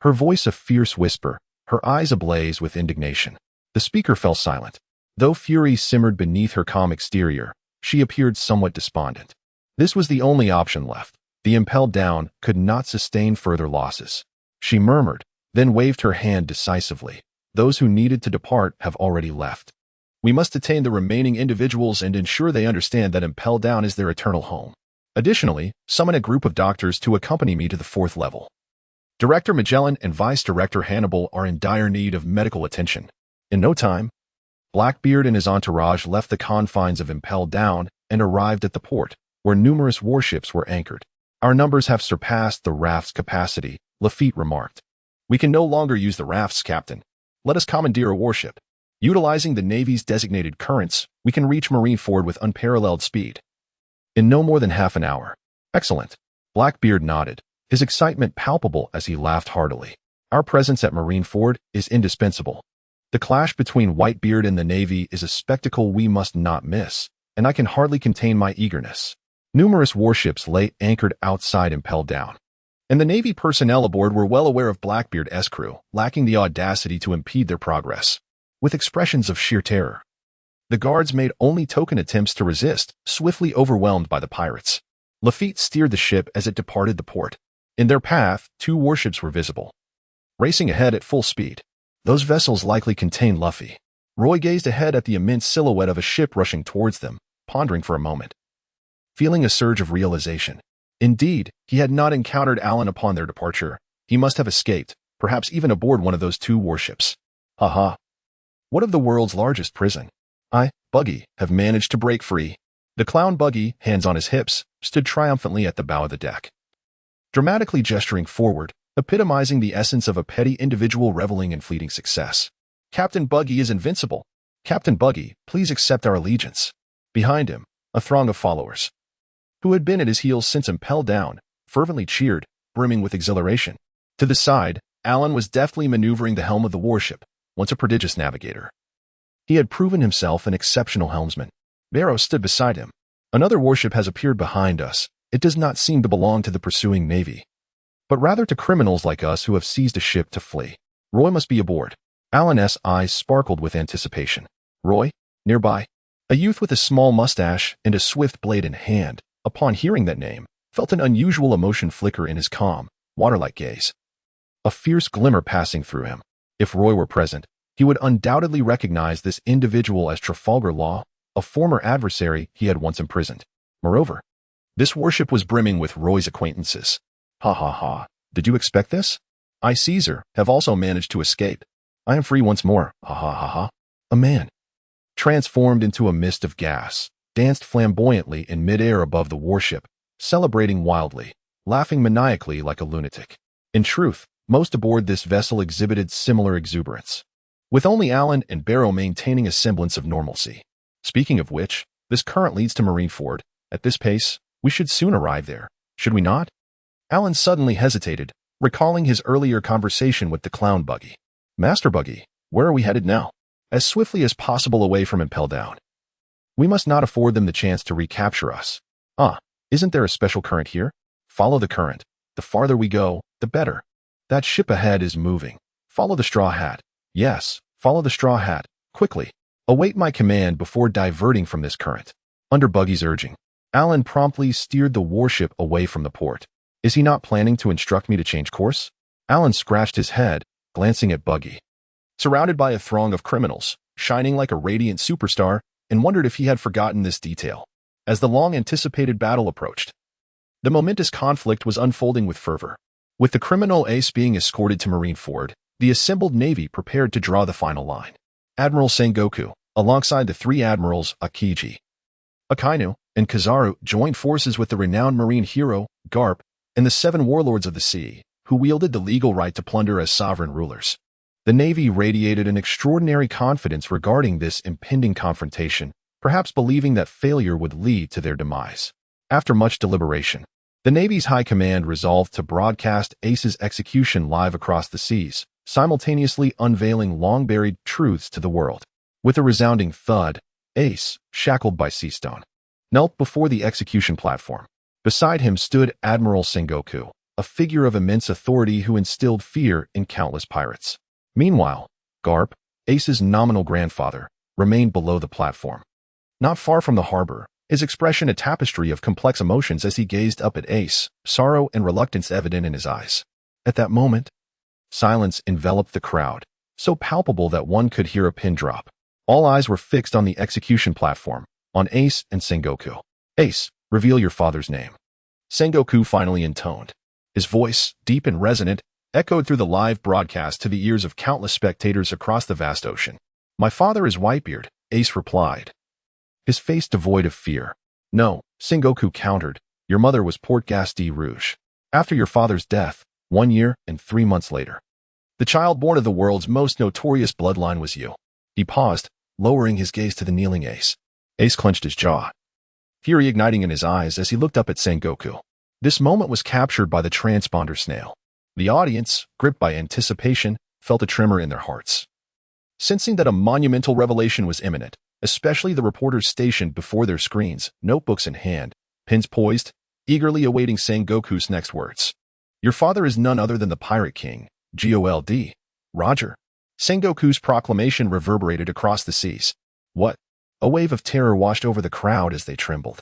her voice a fierce whisper, her eyes ablaze with indignation. The speaker fell silent. Though fury simmered beneath her calm exterior, she appeared somewhat despondent. This was the only option left. The Impel Down could not sustain further losses. She murmured, then waved her hand decisively. Those who needed to depart have already left. We must detain the remaining individuals and ensure they understand that Impel Down is their eternal home. Additionally, summon a group of doctors to accompany me to the 4th level. Director Magellan and Vice Director Hannibal are in dire need of medical attention. In no time, Blackbeard and his entourage left the confines of Impel Down and arrived at the port, where numerous warships were anchored. Our numbers have surpassed the raft's capacity, Lafitte remarked. We can no longer use the rafts, Captain. Let us commandeer a warship. Utilizing the Navy's designated currents, we can reach Marineford with unparalleled speed. In no more than half an hour. Excellent. Blackbeard nodded, his excitement palpable as he laughed heartily. Our presence at Marineford is indispensable. The clash between Whitebeard and the Navy is a spectacle we must not miss, and I can hardly contain my eagerness. Numerous warships lay anchored outside Impel Down, and the Navy personnel aboard were well aware of Blackbeard's crew, lacking the audacity to impede their progress. With expressions of sheer terror, the guards made only token attempts to resist, swiftly overwhelmed by the pirates. Lafitte steered the ship as it departed the port. In their path, 2 warships were visible, racing ahead at full speed. Those vessels likely contained Luffy. Roy gazed ahead at the immense silhouette of a ship rushing towards them, pondering for a moment, feeling a surge of realization. Indeed, he had not encountered Alan upon their departure. He must have escaped, perhaps even aboard one of those 2 warships. Ha! What of the world's largest prison? I, Buggy, have managed to break free. The clown Buggy, hands on his hips, stood triumphantly at the bow of the deck. Dramatically gesturing forward, epitomizing the essence of a petty individual reveling in fleeting success. Captain Buggy is invincible. Captain Buggy, please accept our allegiance. Behind him, a throng of followers, who had been at his heels since impelled down, fervently cheered, brimming with exhilaration. To the side, Alan was deftly maneuvering the helm of the warship, once a prodigious navigator. He had proven himself an exceptional helmsman. Barrow stood beside him. Another warship has appeared behind us. It does not seem to belong to the pursuing navy, but rather to criminals like us who have seized a ship to flee. Roy must be aboard. Alan's eyes sparkled with anticipation. Roy? Nearby. A youth with a small mustache and a swift blade in hand, upon hearing that name, felt an unusual emotion flicker in his calm, water-like gaze. A fierce glimmer passing through him. If Roy were present, he would undoubtedly recognize this individual as Trafalgar Law, a former adversary he had once imprisoned. Moreover, this warship was brimming with Roy's acquaintances. Ha ha ha. Did you expect this? I, Caesar, have also managed to escape. I am free once more. Ha ha ha ha. A man, transformed into a mist of gas, danced flamboyantly in midair above the warship, celebrating wildly, laughing maniacally like a lunatic. In truth, most aboard this vessel exhibited similar exuberance, with only Alan and Barrow maintaining a semblance of normalcy. Speaking of which, this current leads to Marineford. At this pace, we should soon arrive there, should we not? Alan suddenly hesitated, recalling his earlier conversation with the clown Buggy. Master Buggy, where are we headed now? As swiftly as possible away from Impel Down. We must not afford them the chance to recapture us. Ah, isn't there a special current here? Follow the current. The farther we go, the better. That ship ahead is moving. Follow the straw hat. Yes, follow the straw hat. Quickly. Await my command before diverting from this current. Under Buggy's urging, Alan promptly steered the warship away from the port. Is he not planning to instruct me to change course? Alan scratched his head, glancing at Buggy, surrounded by a throng of criminals, shining like a radiant superstar, and wondered if he had forgotten this detail. As the long-anticipated battle approached, the momentous conflict was unfolding with fervor. With the criminal ace being escorted to Marineford, the assembled navy prepared to draw the final line. Admiral Sengoku, alongside the three admirals Akiji, Akainu, and Kizaru, joined forces with the renowned marine hero, Garp, and the 7 warlords of the sea, who wielded the legal right to plunder as sovereign rulers. The navy radiated an extraordinary confidence regarding this impending confrontation, perhaps believing that failure would lead to their demise. After much deliberation, the Navy's high command resolved to broadcast Ace's execution live across the seas, simultaneously unveiling long-buried truths to the world. With a resounding thud, Ace, shackled by sea stone, knelt before the execution platform. Beside him stood Admiral Sengoku, a figure of immense authority who instilled fear in countless pirates. Meanwhile, Garp, Ace's nominal grandfather, remained below the platform. Not far from the harbor, his expression a tapestry of complex emotions as he gazed up at Ace, sorrow and reluctance evident in his eyes. At that moment, silence enveloped the crowd, so palpable that one could hear a pin drop. All eyes were fixed on the execution platform, on Ace and Sengoku. Ace, reveal your father's name. Sengoku finally intoned. His voice, deep and resonant, echoed through the live broadcast to the ears of countless spectators across the vast ocean. My father is Whitebeard, Ace replied, his face devoid of fear. No, Sengoku countered, your mother was Port-Gas de Rouge. After your father's death, 1 year and 3 months later, the child born of the world's most notorious bloodline was you. He paused, lowering his gaze to the kneeling Ace. Ace clenched his jaw, fury igniting in his eyes as he looked up at Sengoku. This moment was captured by the transponder snail. The audience, gripped by anticipation, felt a tremor in their hearts, sensing that a monumental revelation was imminent, especially the reporters stationed before their screens, notebooks in hand, pens poised, eagerly awaiting Sengoku's next words. Your father is none other than the Pirate King, Gold. Roger. Sengoku's proclamation reverberated across the seas. What? A wave of terror washed over the crowd as they trembled,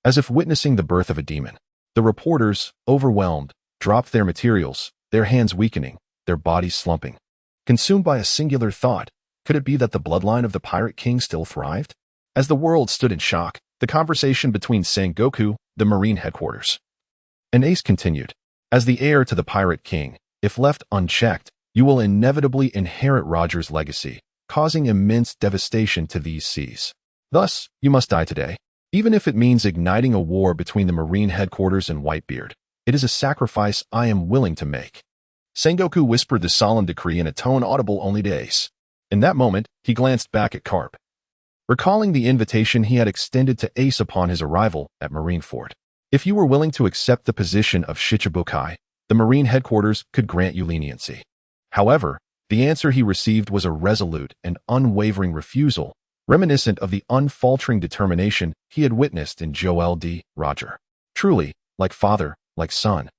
as if witnessing the birth of a demon. The reporters, overwhelmed, dropped their materials, their hands weakening, their bodies slumping. Consumed by a singular thought, could it be that the bloodline of the Pirate King still thrived? As the world stood in shock, the conversation between Sengoku, the Marine headquarters, and Ace continued. As the heir to the Pirate King, if left unchecked, you will inevitably inherit Roger's legacy, causing immense devastation to these seas. Thus, you must die today. Even if it means igniting a war between the Marine headquarters and Whitebeard, it is a sacrifice I am willing to make. Sengoku whispered the solemn decree in a tone audible only to Ace. In that moment, he glanced back at Carp, recalling the invitation he had extended to Ace upon his arrival at Marineford. If you were willing to accept the position of Shichibukai, the Marine headquarters could grant you leniency. However, the answer he received was a resolute and unwavering refusal, reminiscent of the unfaltering determination he had witnessed in Joel D. Roger. Truly, like father, like son.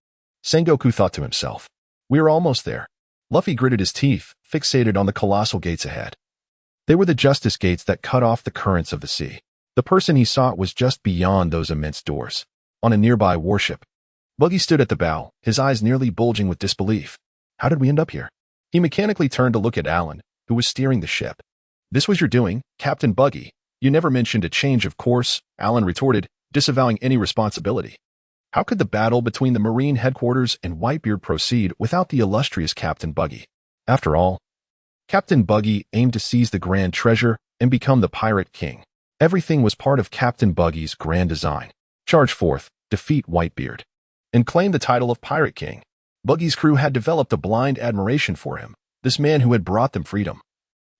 Sengoku thought to himself. We are almost there. Luffy gritted his teeth, fixated on the colossal gates ahead. They were the justice gates that cut off the currents of the sea. The person he sought was just beyond those immense doors, on a nearby warship. Buggy stood at the bow, his eyes nearly bulging with disbelief. How did we end up here? He mechanically turned to look at Alan, who was steering the ship. This was your doing, Captain Buggy. You never mentioned a change of course, Alan retorted, disavowing any responsibility. How could the battle between the Marine headquarters and Whitebeard proceed without the illustrious Captain Buggy? After all, Captain Buggy aimed to seize the grand treasure and become the Pirate King. Everything was part of Captain Buggy's grand design. Charge forth, defeat Whitebeard, and claim the title of Pirate King. Buggy's crew had developed a blind admiration for him, this man who had brought them freedom.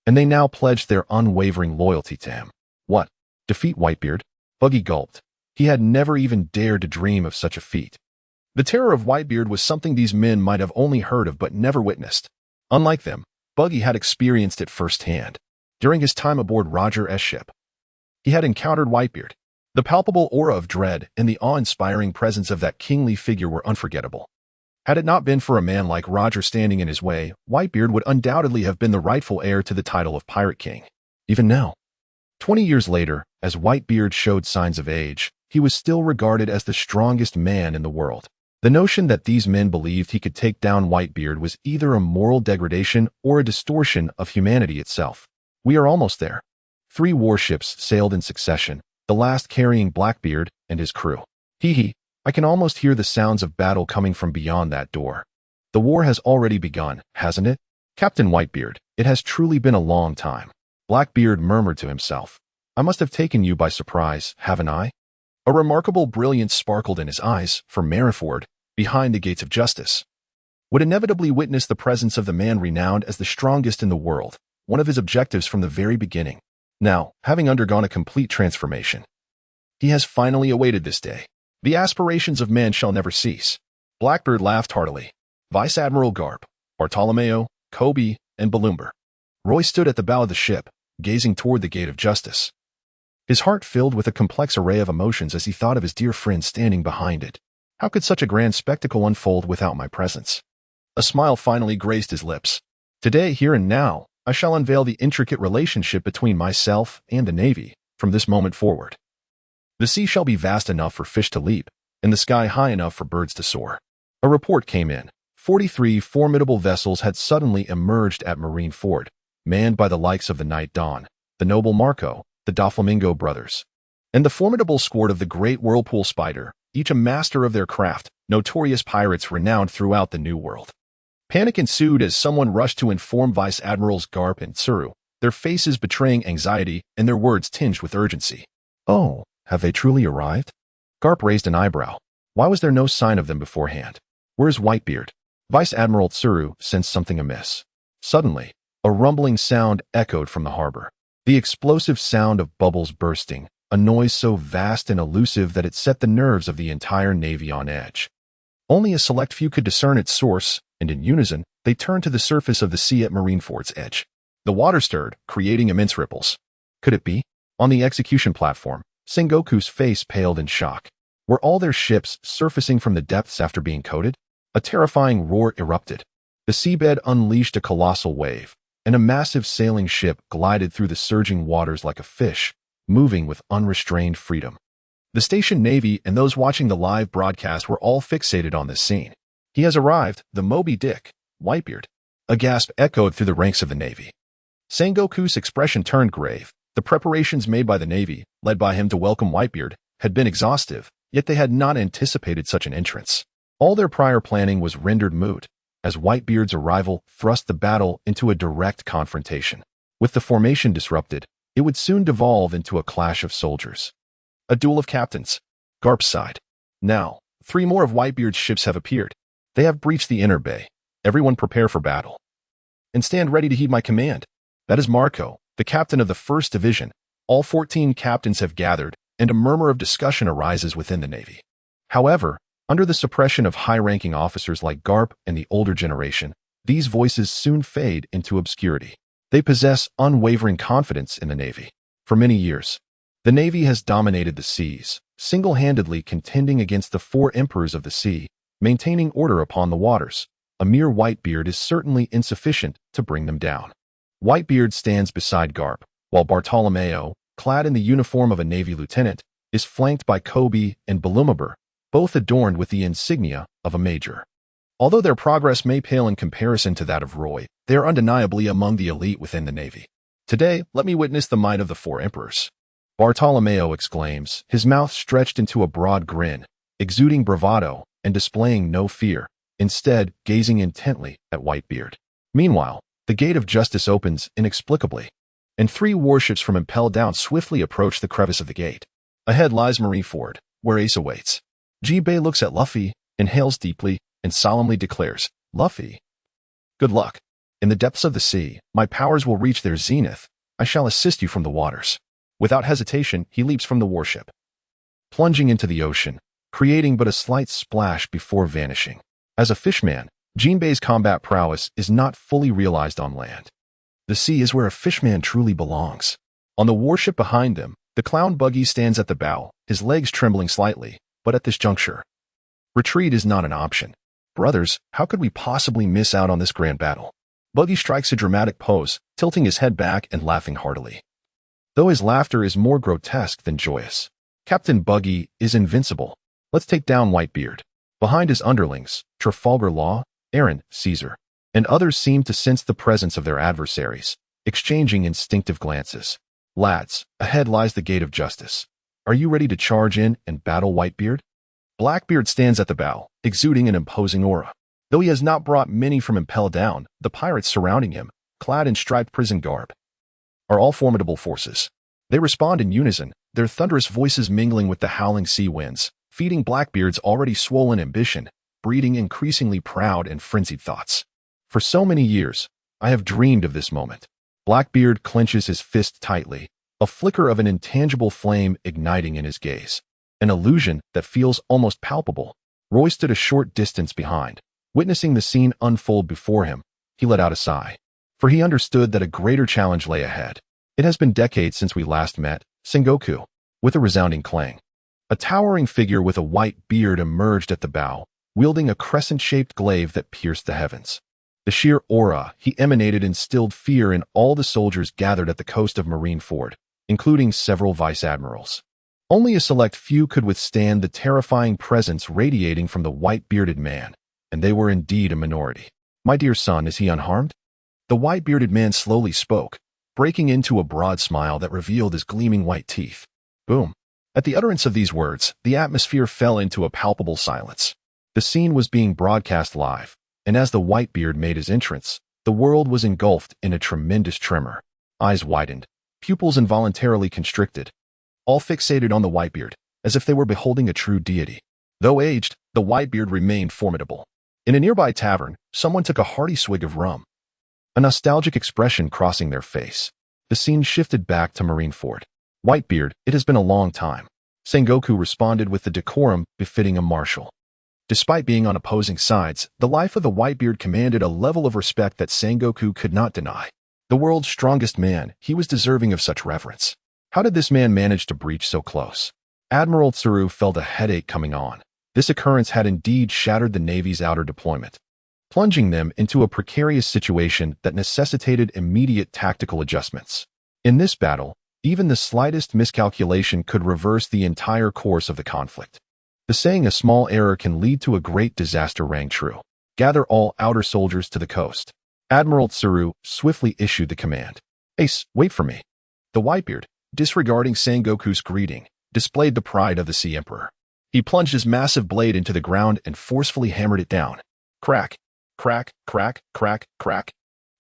And they now pledged their unwavering loyalty to him. What? Defeat Whitebeard? Buggy gulped. He had never even dared to dream of such a feat. The terror of Whitebeard was something these men might have only heard of but never witnessed. Unlike them, Buggy had experienced it firsthand. During his time aboard Roger S. ship, he had encountered Whitebeard. The palpable aura of dread and the awe-inspiring presence of that kingly figure were unforgettable. Had it not been for a man like Roger standing in his way, Whitebeard would undoubtedly have been the rightful heir to the title of Pirate King. Even now, 20 years later, as Whitebeard showed signs of age, he was still regarded as the strongest man in the world. The notion that these men believed he could take down Whitebeard was either a moral degradation or a distortion of humanity itself. We are almost there. 3 warships sailed in succession, the last carrying Blackbeard and his crew. Hee. I can almost hear the sounds of battle coming from beyond that door. The war has already begun, hasn't it? Captain Whitebeard, it has truly been a long time. Blackbeard murmured to himself. I must have taken you by surprise, haven't I? A remarkable brilliance sparkled in his eyes, for Marineford, behind the gates of justice, would inevitably witness the presence of the man renowned as the strongest in the world, one of his objectives from the very beginning. Now, having undergone a complete transformation, he has finally awaited this day. The aspirations of man shall never cease. Blackbeard laughed heartily. Vice Admiral Garp, Bartolomeo, Kobe, and Balumber. Roy stood at the bow of the ship, gazing toward the gate of justice. His heart filled with a complex array of emotions as he thought of his dear friend standing behind it. How could such a grand spectacle unfold without my presence? A smile finally graced his lips. Today, here and now, I shall unveil the intricate relationship between myself and the Navy from this moment forward. The sea shall be vast enough for fish to leap, and the sky high enough for birds to soar. A report came in. 43 formidable vessels had suddenly emerged at Marineford, manned by the likes of the Knight Dawn, the noble Marco, the Doflamingo brothers, and the formidable squad of the Great Whirlpool Spider, each a master of their craft, notorious pirates renowned throughout the New World. Panic ensued as someone rushed to inform Vice Admirals Garp and Tsuru, their faces betraying anxiety and their words tinged with urgency. Oh, have they truly arrived? Garp raised an eyebrow. Why was there no sign of them beforehand? Where's Whitebeard? Vice Admiral Tsuru sensed something amiss. Suddenly, a rumbling sound echoed from the harbor. The explosive sound of bubbles bursting, a noise so vast and elusive that it set the nerves of the entire Navy on edge. Only a select few could discern its source, and in unison, they turned to the surface of the sea at Marineford's edge. The water stirred, creating immense ripples. Could it be? On the execution platform, Sengoku's face paled in shock. Were all their ships surfacing from the depths after being coated? A terrifying roar erupted. The seabed unleashed a colossal wave, and a massive sailing ship glided through the surging waters like a fish, moving with unrestrained freedom. The station Navy and those watching the live broadcast were all fixated on this scene. He has arrived, the Moby Dick, Whitebeard. A gasp echoed through the ranks of the Navy. Sengoku's expression turned grave. The preparations made by the Navy, led by him to welcome Whitebeard, had been exhaustive, yet they had not anticipated such an entrance. All their prior planning was rendered moot, as Whitebeard's arrival thrust the battle into a direct confrontation. With the formation disrupted, it would soon devolve into a clash of soldiers. A duel of captains. Garp sighed. Now, 3 more of Whitebeard's ships have appeared. They have breached the inner bay, Everyone prepare for battle. And stand ready to heed my command. That is Marco, the captain of the 1st Division. All 14 captains have gathered, and a murmur of discussion arises within the Navy. However, under the suppression of high-ranking officers like Garp and the older generation, these voices soon fade into obscurity. They possess unwavering confidence in the Navy. For many years, the Navy has dominated the seas, single-handedly contending against the 4 emperors of the sea, maintaining order upon the waters. A mere Whitebeard is certainly insufficient to bring them down. Whitebeard stands beside Garp, while Bartolomeo, clad in the uniform of a Navy lieutenant, is flanked by Kobe and Balumabur, both adorned with the insignia of a major. Although their progress may pale in comparison to that of Roy, they are undeniably among the elite within the Navy. Today, let me witness the might of the 4 emperors. Bartolomeo exclaims, his mouth stretched into a broad grin, exuding bravado and displaying no fear, instead gazing intently at Whitebeard. Meanwhile, the gate of justice opens inexplicably, and 3 warships from Impel Down swiftly approach the crevice of the gate. Ahead lies Marineford, where Ace awaits. Jinbei looks at Luffy, inhales deeply, and solemnly declares, Luffy, good luck. In the depths of the sea, my powers will reach their zenith. I shall assist you from the waters. Without hesitation, he leaps from the warship, plunging into the ocean, creating but a slight splash before vanishing. As a fishman, Jinbei's combat prowess is not fully realized on land. The sea is where a fishman truly belongs. On the warship behind them, the clown buggy stands at the bow, his legs trembling slightly, but at this juncture, retreat is not an option. Brothers, how could we possibly miss out on this grand battle? Buggy strikes a dramatic pose, tilting his head back and laughing heartily, though his laughter is more grotesque than joyous. Captain Buggy is invincible. Let's take down Whitebeard. Behind his underlings, Trafalgar Law, Aaron, Caesar, and others seem to sense the presence of their adversaries, exchanging instinctive glances. Lads, ahead lies the gate of justice. Are you ready to charge in and battle Whitebeard? Blackbeard stands at the bow, exuding an imposing aura. Though he has not brought many from Impel Down, the pirates surrounding him, clad in striped prison garb, are all formidable forces. They respond in unison, their thunderous voices mingling with the howling sea winds, feeding Blackbeard's already swollen ambition, breeding increasingly proud and frenzied thoughts. For so many years, I have dreamed of this moment. Blackbeard clenches his fist tightly, a flicker of an intangible flame igniting in his gaze, an illusion that feels almost palpable. Roy stood a short distance behind. Witnessing the scene unfold before him, he let out a sigh, for he understood that a greater challenge lay ahead. It has been decades since we last met, Sengoku. With a resounding clang, a towering figure with a white beard emerged at the bow, wielding a crescent-shaped glaive that pierced the heavens. The sheer aura he emanated instilled fear in all the soldiers gathered at the coast of Marineford, including several vice-admirals. Only a select few could withstand the terrifying presence radiating from the white-bearded man, and they were indeed a minority. My dear son, is he unharmed? The white-bearded man slowly spoke, breaking into a broad smile that revealed his gleaming white teeth. Boom. At the utterance of these words, the atmosphere fell into a palpable silence. The scene was being broadcast live, and as the Whitebeard made his entrance, the world was engulfed in a tremendous tremor. Eyes widened, pupils involuntarily constricted, all fixated on the Whitebeard, as if they were beholding a true deity. Though aged, the Whitebeard remained formidable. In a nearby tavern, someone took a hearty swig of rum, a nostalgic expression crossing their face. The scene shifted back to Marineford. Whitebeard, it has been a long time. Sengoku responded with the decorum befitting a marshal. Despite being on opposing sides, the life of the Whitebeard commanded a level of respect that Sengoku could not deny. The world's strongest man, he was deserving of such reverence. How did this man manage to breach so close? Admiral Tsuru felt a headache coming on. This occurrence had indeed shattered the Navy's outer deployment, plunging them into a precarious situation that necessitated immediate tactical adjustments. In this battle, even the slightest miscalculation could reverse the entire course of the conflict. The saying a small error can lead to a great disaster rang true. Gather all outer soldiers to the coast. Admiral Tsuru swiftly issued the command. Ace, wait for me. The Whitebeard, disregarding Sengoku's greeting, displayed the pride of the Sea Emperor. He plunged his massive blade into the ground and forcefully hammered it down. Crack, crack, crack, crack, crack.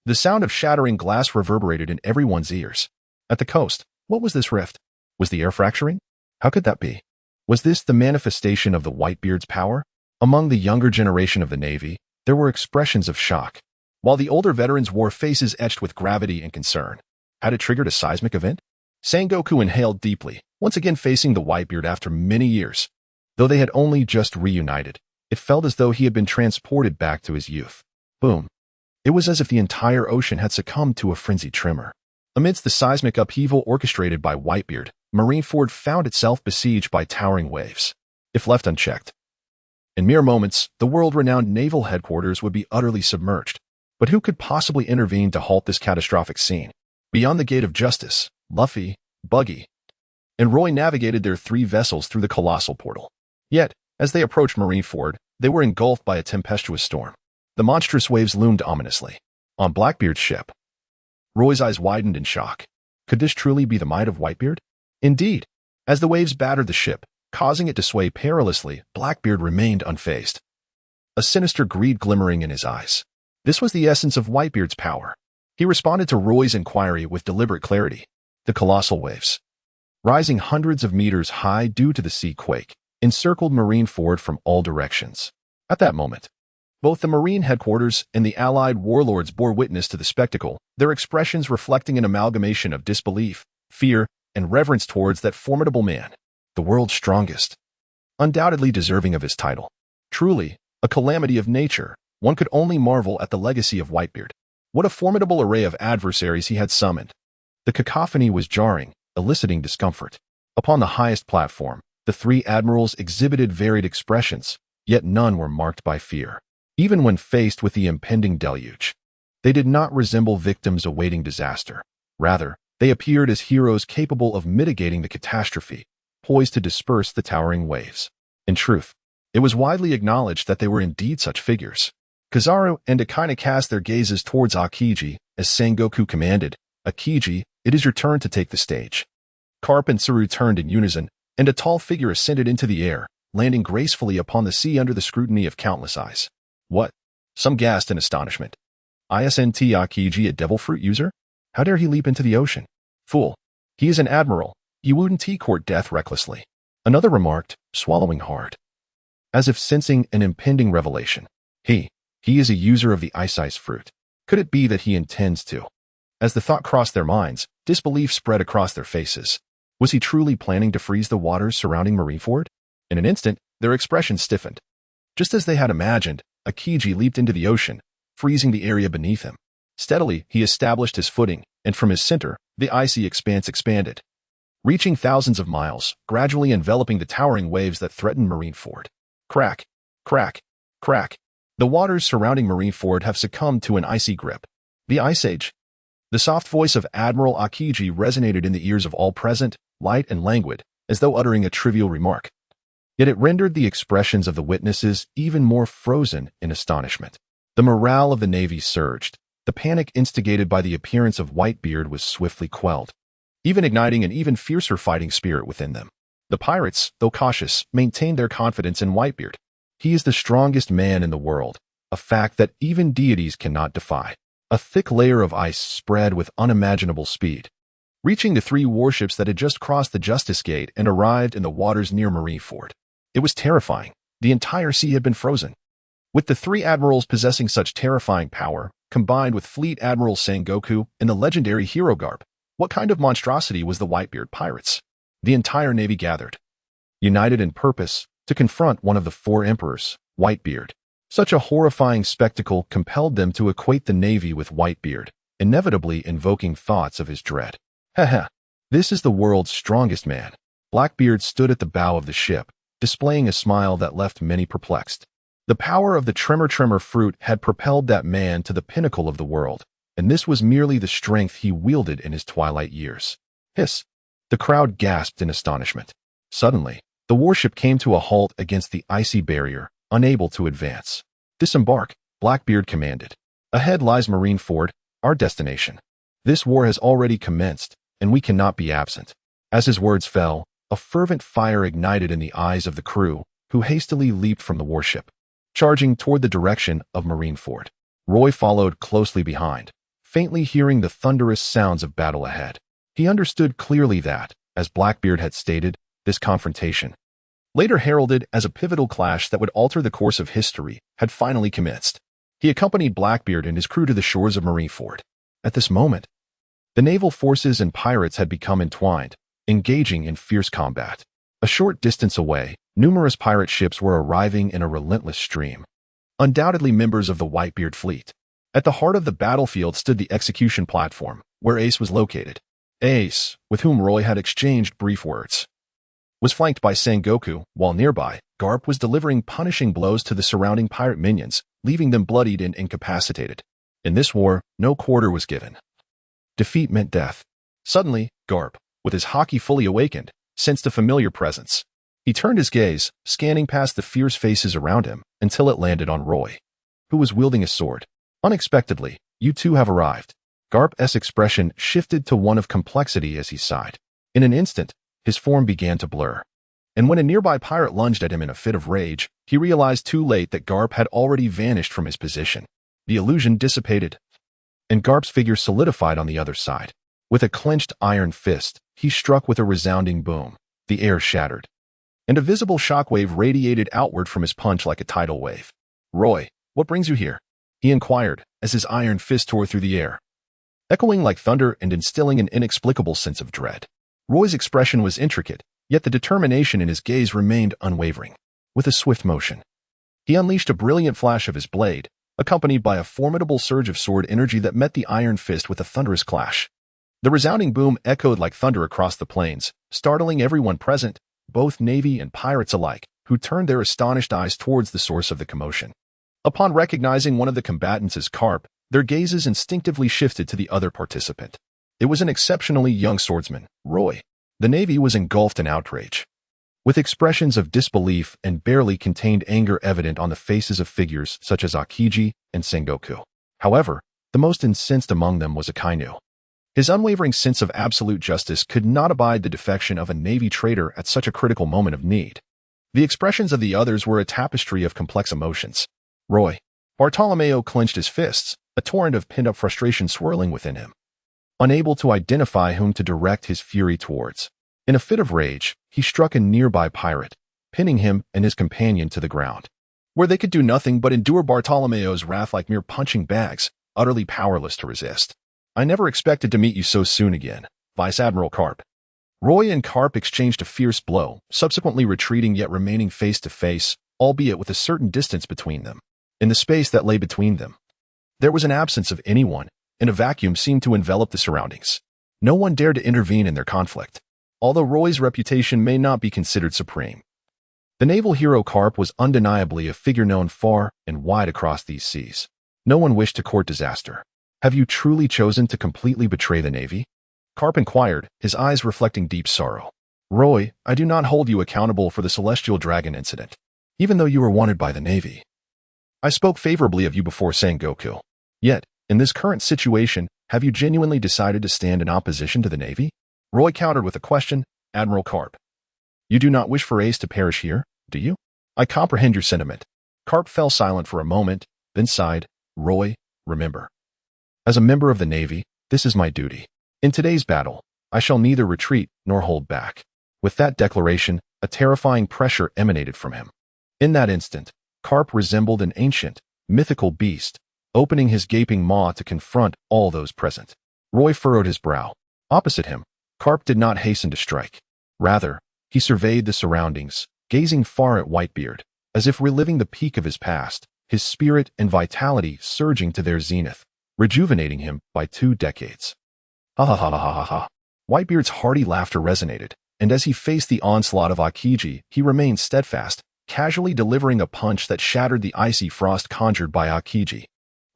The sound of shattering glass reverberated in everyone's ears. At the coast, what was this rift? Was the air fracturing? How could that be? Was this the manifestation of the Whitebeard's power? Among the younger generation of the Navy, there were expressions of shock, while the older veterans wore faces etched with gravity and concern. Had it triggered a seismic event? Sengoku inhaled deeply, once again facing the Whitebeard after many years. Though they had only just reunited, it felt as though he had been transported back to his youth. Boom. It was as if the entire ocean had succumbed to a frenzied tremor. Amidst the seismic upheaval orchestrated by Whitebeard, Marineford found itself besieged by towering waves. If left unchecked, in mere moments, the world-renowned naval headquarters would be utterly submerged. But who could possibly intervene to halt this catastrophic scene? Beyond the Gate of Justice, Luffy, Buggy, and Roy navigated their 3 vessels through the colossal portal. Yet, as they approached Marineford, they were engulfed by a tempestuous storm. The monstrous waves loomed ominously. On Blackbeard's ship, Roy's eyes widened in shock. Could this truly be the might of Whitebeard? Indeed, as the waves battered the ship, causing it to sway perilously, Blackbeard remained unfazed, a sinister greed glimmering in his eyes. This was the essence of Whitebeard's power. He responded to Roy's inquiry with deliberate clarity. The colossal waves, rising hundreds of meters high due to the sea quake, encircled Marineford from all directions. At that moment, both the Marine headquarters and the allied warlords bore witness to the spectacle, their expressions reflecting an amalgamation of disbelief, fear, and reverence towards that formidable man, the world's strongest, undoubtedly deserving of his title. Truly, a calamity of nature. One could only marvel at the legacy of Whitebeard. What a formidable array of adversaries he had summoned. The cacophony was jarring, eliciting discomfort. Upon the highest platform, the 3 admirals exhibited varied expressions, yet none were marked by fear. Even when faced with the impending deluge, they did not resemble victims awaiting disaster. Rather, they appeared as heroes capable of mitigating the catastrophe, poised to disperse the towering waves. In truth, it was widely acknowledged that they were indeed such figures. Kizaru and Akaina cast their gazes towards Akiji as Sengoku commanded, "Akiji, it is your turn to take the stage." Carp and Tsuru turned in unison, and a tall figure ascended into the air, landing gracefully upon the sea under the scrutiny of countless eyes. What? Some gasped in astonishment. Isn't Akiji a devil fruit user? How dare he leap into the ocean? Fool. He is an admiral. You wouldn't court death recklessly. Another remarked, swallowing hard, as if sensing an impending revelation. He is a user of the ice fruit. Could it be that he intends to? As the thought crossed their minds, disbelief spread across their faces. Was he truly planning to freeze the waters surrounding Marineford? In an instant, their expressions stiffened. Just as they had imagined, Akiji leaped into the ocean, freezing the area beneath him. Steadily, he established his footing, and from his center, the icy expanse expanded, reaching thousands of miles, gradually enveloping the towering waves that threatened Marineford. Crack, crack, crack. The waters surrounding Marineford have succumbed to an icy grip. The Ice Age. The soft voice of Admiral Akiji resonated in the ears of all present, light and languid, as though uttering a trivial remark. Yet it rendered the expressions of the witnesses even more frozen in astonishment. The morale of the Navy surged. The panic instigated by the appearance of Whitebeard was swiftly quelled, even igniting an even fiercer fighting spirit within them. The pirates, though cautious, maintained their confidence in Whitebeard. He is the strongest man in the world, a fact that even deities cannot defy. A thick layer of ice spread with unimaginable speed, reaching the 3 warships that had just crossed the Justice Gate and arrived in the waters near Marineford. It was terrifying. The entire sea had been frozen. With the 3 admirals possessing such terrifying power, combined with Fleet Admiral Sengoku and the legendary hero garb, what kind of monstrosity was the Whitebeard pirates? The entire Navy gathered, united in purpose, to confront one of the 4 emperors, Whitebeard. Such a horrifying spectacle compelled them to equate the Navy with Whitebeard, inevitably invoking thoughts of his dread. Haha, this is the world's strongest man. Blackbeard stood at the bow of the ship, displaying a smile that left many perplexed. The power of the tremor fruit had propelled that man to the pinnacle of the world, and this was merely the strength he wielded in his twilight years. Hiss! The crowd gasped in astonishment. Suddenly, the warship came to a halt against the icy barrier, unable to advance. Disembark, Blackbeard commanded. Ahead lies Marineford, our destination. This war has already commenced, and we cannot be absent. As his words fell, a fervent fire ignited in the eyes of the crew, who hastily leaped from the warship, charging toward the direction of Marineford. Roy followed closely behind, faintly hearing the thunderous sounds of battle ahead. He understood clearly that, as Blackbeard had stated, this confrontation, later heralded as a pivotal clash that would alter the course of history, had finally commenced. He accompanied Blackbeard and his crew to the shores of Marineford. At this moment, the naval forces and pirates had become entwined, engaging in fierce combat. A short distance away, numerous pirate ships were arriving in a relentless stream, undoubtedly members of the Whitebeard fleet. At the heart of the battlefield stood the execution platform, where Ace was located. Ace, with whom Roy had exchanged brief words, was flanked by Sengoku, while nearby, Garp was delivering punishing blows to the surrounding pirate minions, leaving them bloodied and incapacitated. In this war, no quarter was given. Defeat meant death. Suddenly, Garp, with his haki fully awakened, sensed a familiar presence. He turned his gaze, scanning past the fierce faces around him, until it landed on Roy, who was wielding a sword. Unexpectedly, "You two have arrived." Garp's expression shifted to one of complexity as he sighed. In an instant, his form began to blur. And when a nearby pirate lunged at him in a fit of rage, he realized too late that Garp had already vanished from his position. The illusion dissipated, and Garp's figure solidified on the other side. With a clenched iron fist, he struck with a resounding boom. The air shattered, and a visible shockwave radiated outward from his punch like a tidal wave. "Roy, what brings you here?" he inquired, as his iron fist tore through the air, echoing like thunder and instilling an inexplicable sense of dread. Roy's expression was intricate, yet the determination in his gaze remained unwavering. With a swift motion, he unleashed a brilliant flash of his blade, accompanied by a formidable surge of sword energy that met the iron fist with a thunderous clash. The resounding boom echoed like thunder across the plains, startling everyone present, both Navy and pirates alike, who turned their astonished eyes towards the source of the commotion. Upon recognizing one of the combatants as Garp, their gazes instinctively shifted to the other participant. It was an exceptionally young swordsman, Roy. The Navy was engulfed in outrage, with expressions of disbelief and barely contained anger evident on the faces of figures such as Akiji and Sengoku. However, the most incensed among them was Akainu. His unwavering sense of absolute justice could not abide the defection of a Navy traitor at such a critical moment of need. The expressions of the others were a tapestry of complex emotions. Roy. Bartolomeo clenched his fists, a torrent of pent-up frustration swirling within him, unable to identify whom to direct his fury towards. In a fit of rage, he struck a nearby pirate, pinning him and his companion to the ground, where they could do nothing but endure Bartolomeo's wrath like mere punching bags, utterly powerless to resist. "I never expected to meet you so soon again, Vice Admiral Garp." Roy and Garp exchanged a fierce blow, subsequently retreating yet remaining face to face, albeit with a certain distance between them. In the space that lay between them, there was an absence of anyone, and a vacuum seemed to envelop the surroundings. No one dared to intervene in their conflict, although Roy's reputation may not be considered supreme. The naval hero Garp was undeniably a figure known far and wide across these seas. No one wished to court disaster. "Have you truly chosen to completely betray the Navy?" Garp inquired, his eyes reflecting deep sorrow. "Roy, I do not hold you accountable for the Celestial Dragon incident, even though you were wanted by the Navy. I spoke favorably of you before Sengoku. Yet, in this current situation, have you genuinely decided to stand in opposition to the Navy?" Roy countered with a question. "Admiral Garp, you do not wish for Ace to perish here, do you?" "I comprehend your sentiment." Garp fell silent for a moment, then sighed. "Roy, remember, as a member of the Navy, this is my duty. In today's battle, I shall neither retreat nor hold back." With that declaration, a terrifying pressure emanated from him. In that instant, Garp resembled an ancient, mythical beast, opening his gaping maw to confront all those present. Roy furrowed his brow. Opposite him, Garp did not hasten to strike. Rather, he surveyed the surroundings, gazing far at Whitebeard, as if reliving the peak of his past, his spirit and vitality surging to their zenith, rejuvenating him by 2 decades. Ha ha ha ha ha ha. Whitebeard's hearty laughter resonated, and as he faced the onslaught of Akiji, he remained steadfast, casually delivering a punch that shattered the icy frost conjured by Akiji.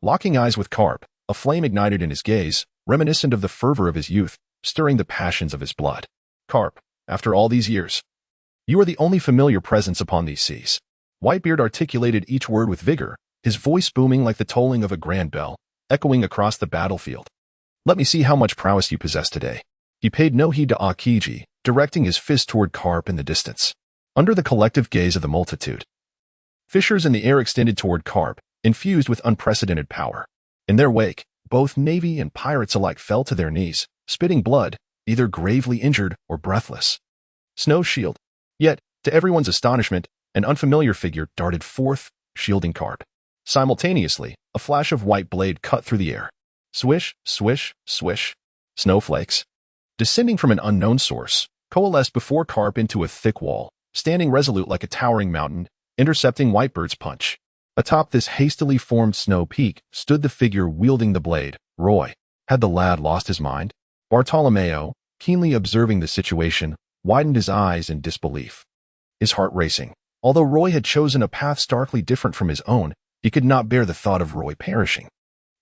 Locking eyes with Garp, a flame ignited in his gaze, reminiscent of the fervor of his youth, stirring the passions of his blood. "Garp, after all these years, you are the only familiar presence upon these seas." Whitebeard articulated each word with vigor, his voice booming like the tolling of a grand bell, echoing across the battlefield. "Let me see how much prowess you possess today." He paid no heed to Akiji, directing his fist toward Garp in the distance. Under the collective gaze of the multitude, fissures in the air extended toward Garp, infused with unprecedented power. In their wake, both Navy and pirates alike fell to their knees, spitting blood, either gravely injured or breathless. Snow shield. Yet, to everyone's astonishment, an unfamiliar figure darted forth, shielding Garp. Simultaneously, a flash of white blade cut through the air. Swish, swish, swish. Snowflakes, descending from an unknown source, coalesced before Carp into a thick wall, standing resolute like a towering mountain, intercepting Whitebeard's punch. Atop this hastily formed snow peak stood the figure wielding the blade, Roy. Had the lad lost his mind? Bartolomeo, keenly observing the situation, widened his eyes in disbelief. His heart racing. Although Roy had chosen a path starkly different from his own, he could not bear the thought of Roy perishing.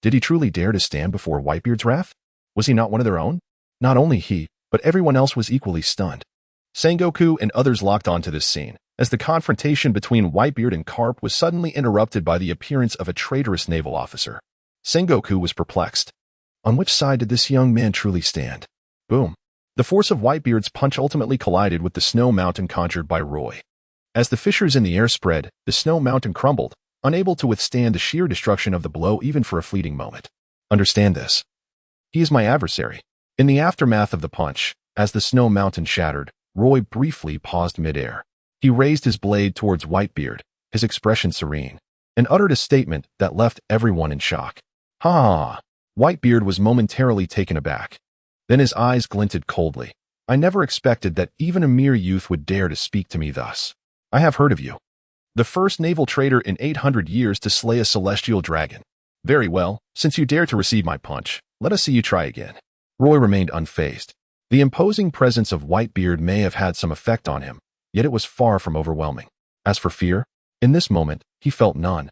Did he truly dare to stand before Whitebeard's wrath? Was he not one of their own? Not only he, but everyone else was equally stunned. Sengoku and others locked onto this scene, as the confrontation between Whitebeard and Carp was suddenly interrupted by the appearance of a traitorous naval officer. Sengoku was perplexed. On which side did this young man truly stand? Boom. The force of Whitebeard's punch ultimately collided with the snow mountain conjured by Roy. As the fissures in the air spread, the snow mountain crumbled, unable to withstand the sheer destruction of the blow even for a fleeting moment. Understand this. He is my adversary. In the aftermath of the punch, as the snow mountain shattered, Roy briefly paused midair. He raised his blade towards Whitebeard, his expression serene, and uttered a statement that left everyone in shock. Ha! Whitebeard was momentarily taken aback. Then his eyes glinted coldly. I never expected that even a mere youth would dare to speak to me thus. I have heard of you. The first naval traitor in 800 years to slay a celestial dragon. Very well, since you dare to receive my punch, let us see you try again. Roy remained unfazed. The imposing presence of Whitebeard may have had some effect on him, yet it was far from overwhelming. As for fear, in this moment, he felt none.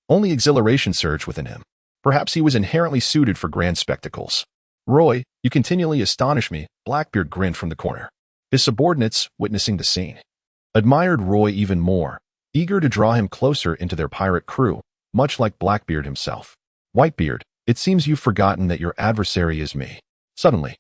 Only exhilaration surged within him. Perhaps he was inherently suited for grand spectacles. Roy, you continually astonish me, Blackbeard grinned from the corner. His subordinates, witnessing the scene, admired Roy even more, eager to draw him closer into their pirate crew, much like Blackbeard himself. Whitebeard, it seems you've forgotten that your adversary is me. Suddenly,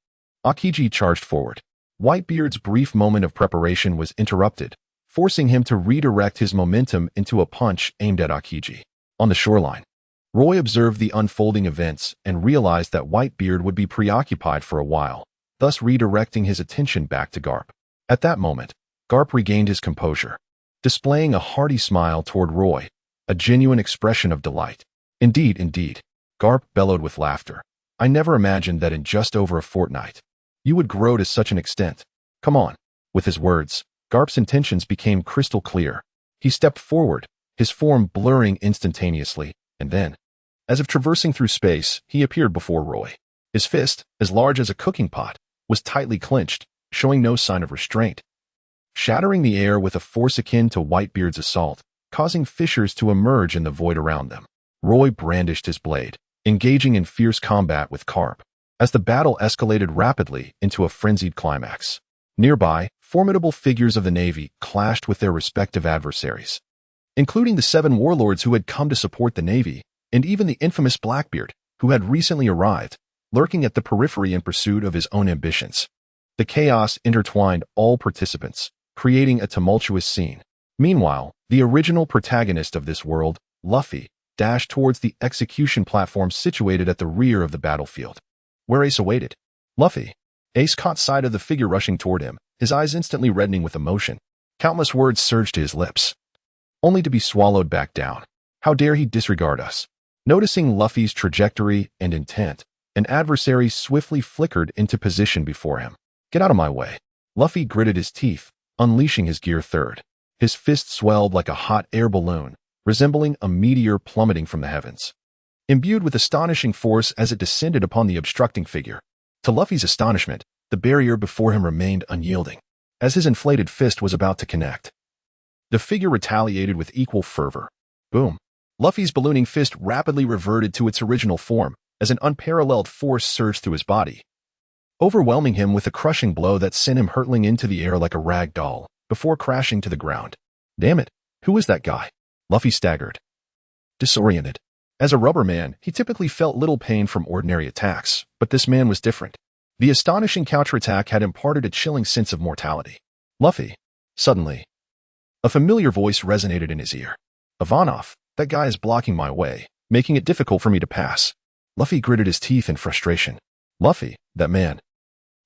Akiji charged forward. Whitebeard's brief moment of preparation was interrupted, forcing him to redirect his momentum into a punch aimed at Akiji. On the shoreline, Roy observed the unfolding events and realized that Whitebeard would be preoccupied for a while, thus redirecting his attention back to Garp. At that moment, Garp regained his composure, displaying a hearty smile toward Roy, a genuine expression of delight. Indeed, Garp bellowed with laughter. I never imagined that in just over a fortnight, you would grow to such an extent. Come on. With his words, Garp's intentions became crystal clear. He stepped forward, his form blurring instantaneously, and then, as if traversing through space, he appeared before Roy. His fist, as large as a cooking pot, was tightly clenched, showing no sign of restraint, shattering the air with a force akin to Whitebeard's assault, causing fissures to emerge in the void around them. Roy brandished his blade, engaging in fierce combat with Carp, as the battle escalated rapidly into a frenzied climax. Nearby, formidable figures of the Navy clashed with their respective adversaries, including the 7 warlords who had come to support the Navy, and even the infamous Blackbeard, who had recently arrived, lurking at the periphery in pursuit of his own ambitions. The chaos intertwined all participants, creating a tumultuous scene. Meanwhile, the original protagonist of this world, Luffy, dashed towards the execution platform situated at the rear of the battlefield, where Ace awaited. Luffy. Ace caught sight of the figure rushing toward him, his eyes instantly reddening with emotion. Countless words surged to his lips, only to be swallowed back down. How dare he disregard us? Noticing Luffy's trajectory and intent, an adversary swiftly flickered into position before him. Get out of my way. Luffy gritted his teeth, unleashing his gear third. His fist swelled like a hot air balloon, resembling a meteor plummeting from the heavens, imbued with astonishing force as it descended upon the obstructing figure. To Luffy's astonishment, the barrier before him remained unyielding. As his inflated fist was about to connect, the figure retaliated with equal fervor. Boom. Luffy's ballooning fist rapidly reverted to its original form as an unparalleled force surged through his body, overwhelming him with a crushing blow that sent him hurtling into the air like a rag doll before crashing to the ground. Damn it, who is that guy? Luffy staggered, disoriented. As a rubber man, he typically felt little pain from ordinary attacks, but this man was different. The astonishing counterattack had imparted a chilling sense of mortality. Luffy. Suddenly, a familiar voice resonated in his ear. Ivanov, that guy is blocking my way, making it difficult for me to pass. Luffy gritted his teeth in frustration. Luffy, that man.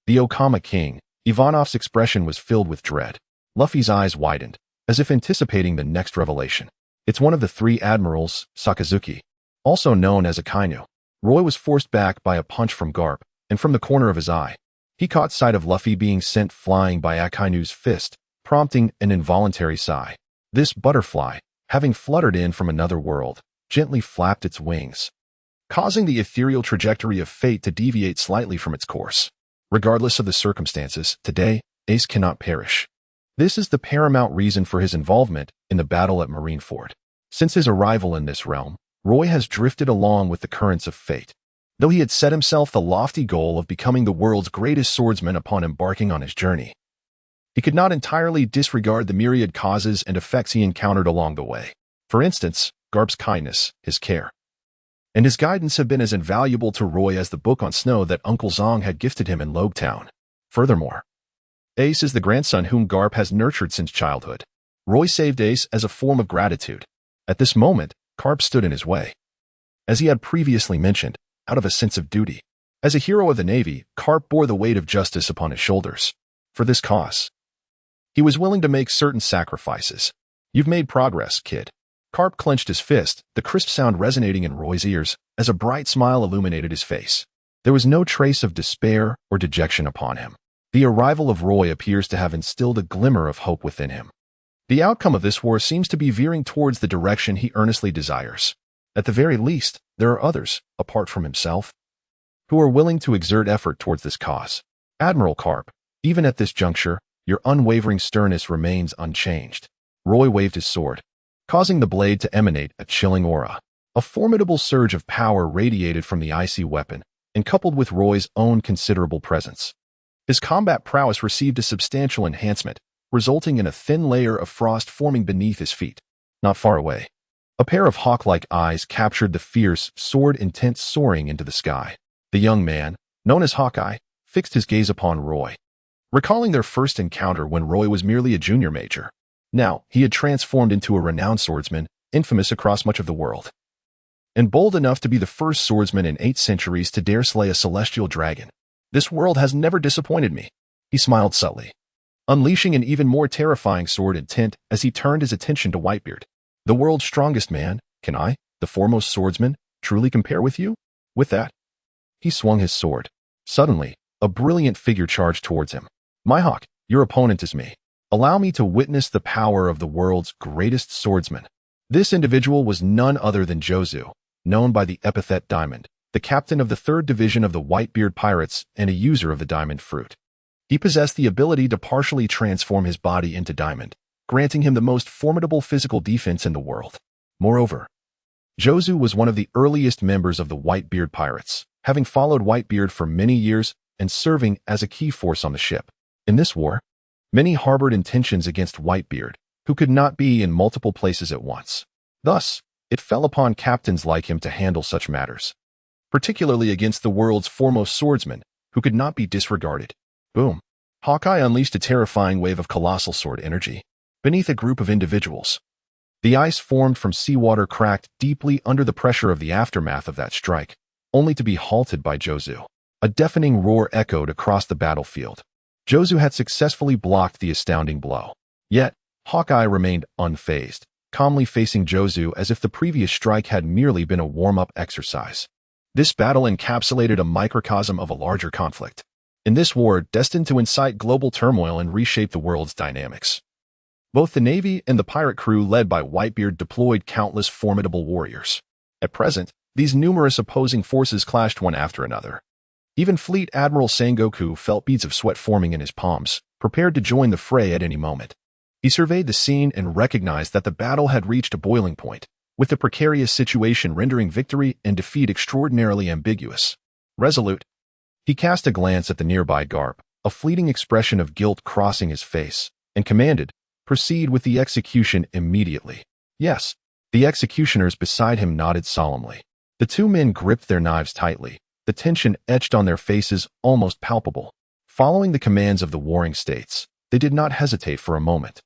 The Okama King. Ivanov's expression was filled with dread. Luffy's eyes widened, as if anticipating the next revelation. It's one of the three admirals, Sakazuki, also known as Akainu. Roy was forced back by a punch from Garp, and from the corner of his eye, he caught sight of Luffy being sent flying by Akainu's fist, prompting an involuntary sigh. This butterfly, having fluttered in from another world, gently flapped its wings, causing the ethereal trajectory of fate to deviate slightly from its course. Regardless of the circumstances, today, Ace cannot perish. This is the paramount reason for his involvement in the battle at Marineford. Since his arrival in this realm, Roy has drifted along with the currents of fate. Though he had set himself the lofty goal of becoming the world's greatest swordsman upon embarking on his journey, he could not entirely disregard the myriad causes and effects he encountered along the way. For instance, Garp's kindness, his care, and his guidance have been as invaluable to Roy as the book on snow that Uncle Zong had gifted him in Rog Town. Furthermore, Ace is the grandson whom Garp has nurtured since childhood. Roy saved Ace as a form of gratitude. At this moment, Garp stood in his way. As he had previously mentioned, out of a sense of duty. As a hero of the Navy, Garp bore the weight of justice upon his shoulders. For this cause, he was willing to make certain sacrifices. You've made progress, kid. Garp clenched his fist, the crisp sound resonating in Roy's ears, as a bright smile illuminated his face. There was no trace of despair or dejection upon him. The arrival of Roy appears to have instilled a glimmer of hope within him. The outcome of this war seems to be veering towards the direction he earnestly desires. At the very least, there are others, apart from himself, who are willing to exert effort towards this cause. Admiral Garp, even at this juncture, your unwavering sternness remains unchanged. Roy waved his sword, causing the blade to emanate a chilling aura. A formidable surge of power radiated from the icy weapon, and coupled with Roy's own considerable presence, his combat prowess received a substantial enhancement, resulting in a thin layer of frost forming beneath his feet. Not far away, a pair of hawk-like eyes captured the fierce, sword intent soaring into the sky. The young man, known as Hawkeye, fixed his gaze upon Roy, recalling their first encounter when Roy was merely a junior major. Now, he had transformed into a renowned swordsman, infamous across much of the world, and bold enough to be the first swordsman in 8 centuries to dare slay a celestial dragon. This world has never disappointed me. He smiled subtly, unleashing an even more terrifying sword intent as he turned his attention to Whitebeard. The world's strongest man, can I, the foremost swordsman, truly compare with you? With that, he swung his sword. Suddenly, a brilliant figure charged towards him. Mihawk, your opponent is me. Allow me to witness the power of the world's greatest swordsman. This individual was none other than Jozu, known by the epithet Diamond, the captain of the 3rd Division of the Whitebeard Pirates and a user of the Diamond Fruit. He possessed the ability to partially transform his body into diamond, granting him the most formidable physical defense in the world. Moreover, Jozu was one of the earliest members of the Whitebeard Pirates, having followed Whitebeard for many years and serving as a key force on the ship. In this war, many harbored intentions against Whitebeard, who could not be in multiple places at once. Thus, it fell upon captains like him to handle such matters, particularly against the world's foremost swordsman, who could not be disregarded. Boom. Hawkeye unleashed a terrifying wave of colossal sword energy beneath a group of individuals. The ice formed from seawater cracked deeply under the pressure of the aftermath of that strike, only to be halted by Jozu. A deafening roar echoed across the battlefield. Jozu had successfully blocked the astounding blow. Yet, Hawkeye remained unfazed, calmly facing Jozu as if the previous strike had merely been a warm-up exercise. This battle encapsulated a microcosm of a larger conflict. In this war, destined to incite global turmoil and reshape the world's dynamics, both the Navy and the pirate crew led by Whitebeard deployed countless formidable warriors. At present, these numerous opposing forces clashed one after another. Even Fleet Admiral Sengoku felt beads of sweat forming in his palms, prepared to join the fray at any moment. He surveyed the scene and recognized that the battle had reached a boiling point, with the precarious situation rendering victory and defeat extraordinarily ambiguous. Resolute, he cast a glance at the nearby Garp, a fleeting expression of guilt crossing his face, and commanded, "Proceed with the execution immediately." Yes, the executioners beside him nodded solemnly. The two men gripped their knives tightly, the tension etched on their faces almost palpable. Following the commands of the warring states, they did not hesitate for a moment,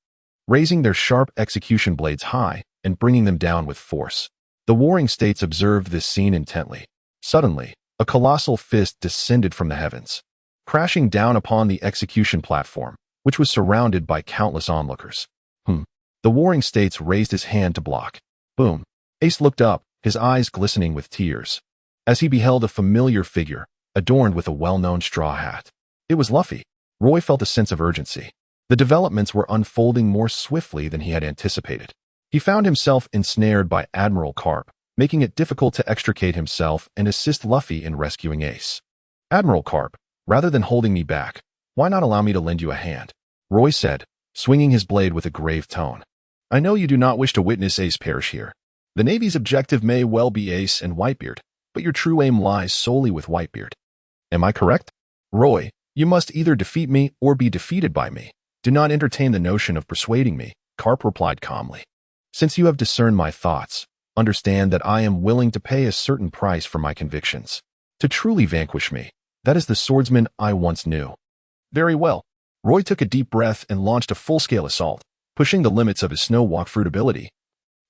raising their sharp execution blades high and bringing them down with force. The warring states observed this scene intently. Suddenly, a colossal fist descended from the heavens, crashing down upon the execution platform, which was surrounded by countless onlookers. The warring states raised his hand to block. Boom. Ace looked up, his eyes glistening with tears, as he beheld a familiar figure, adorned with a well-known straw hat. It was Luffy. Roy felt a sense of urgency. The developments were unfolding more swiftly than he had anticipated. He found himself ensnared by Admiral Carp, making it difficult to extricate himself and assist Luffy in rescuing Ace. Admiral Carp, rather than holding me back, why not allow me to lend you a hand? Roy said, swinging his blade with a grave tone. I know you do not wish to witness Ace perish here. The Navy's objective may well be Ace and Whitebeard, but your true aim lies solely with Whitebeard. Am I correct? Roy, you must either defeat me or be defeated by me. Do not entertain the notion of persuading me, Carp replied calmly. Since you have discerned my thoughts, understand that I am willing to pay a certain price for my convictions. To truly vanquish me, that is the swordsman I once knew. Very well. Roy took a deep breath and launched a full-scale assault, pushing the limits of his snow walk fruit ability.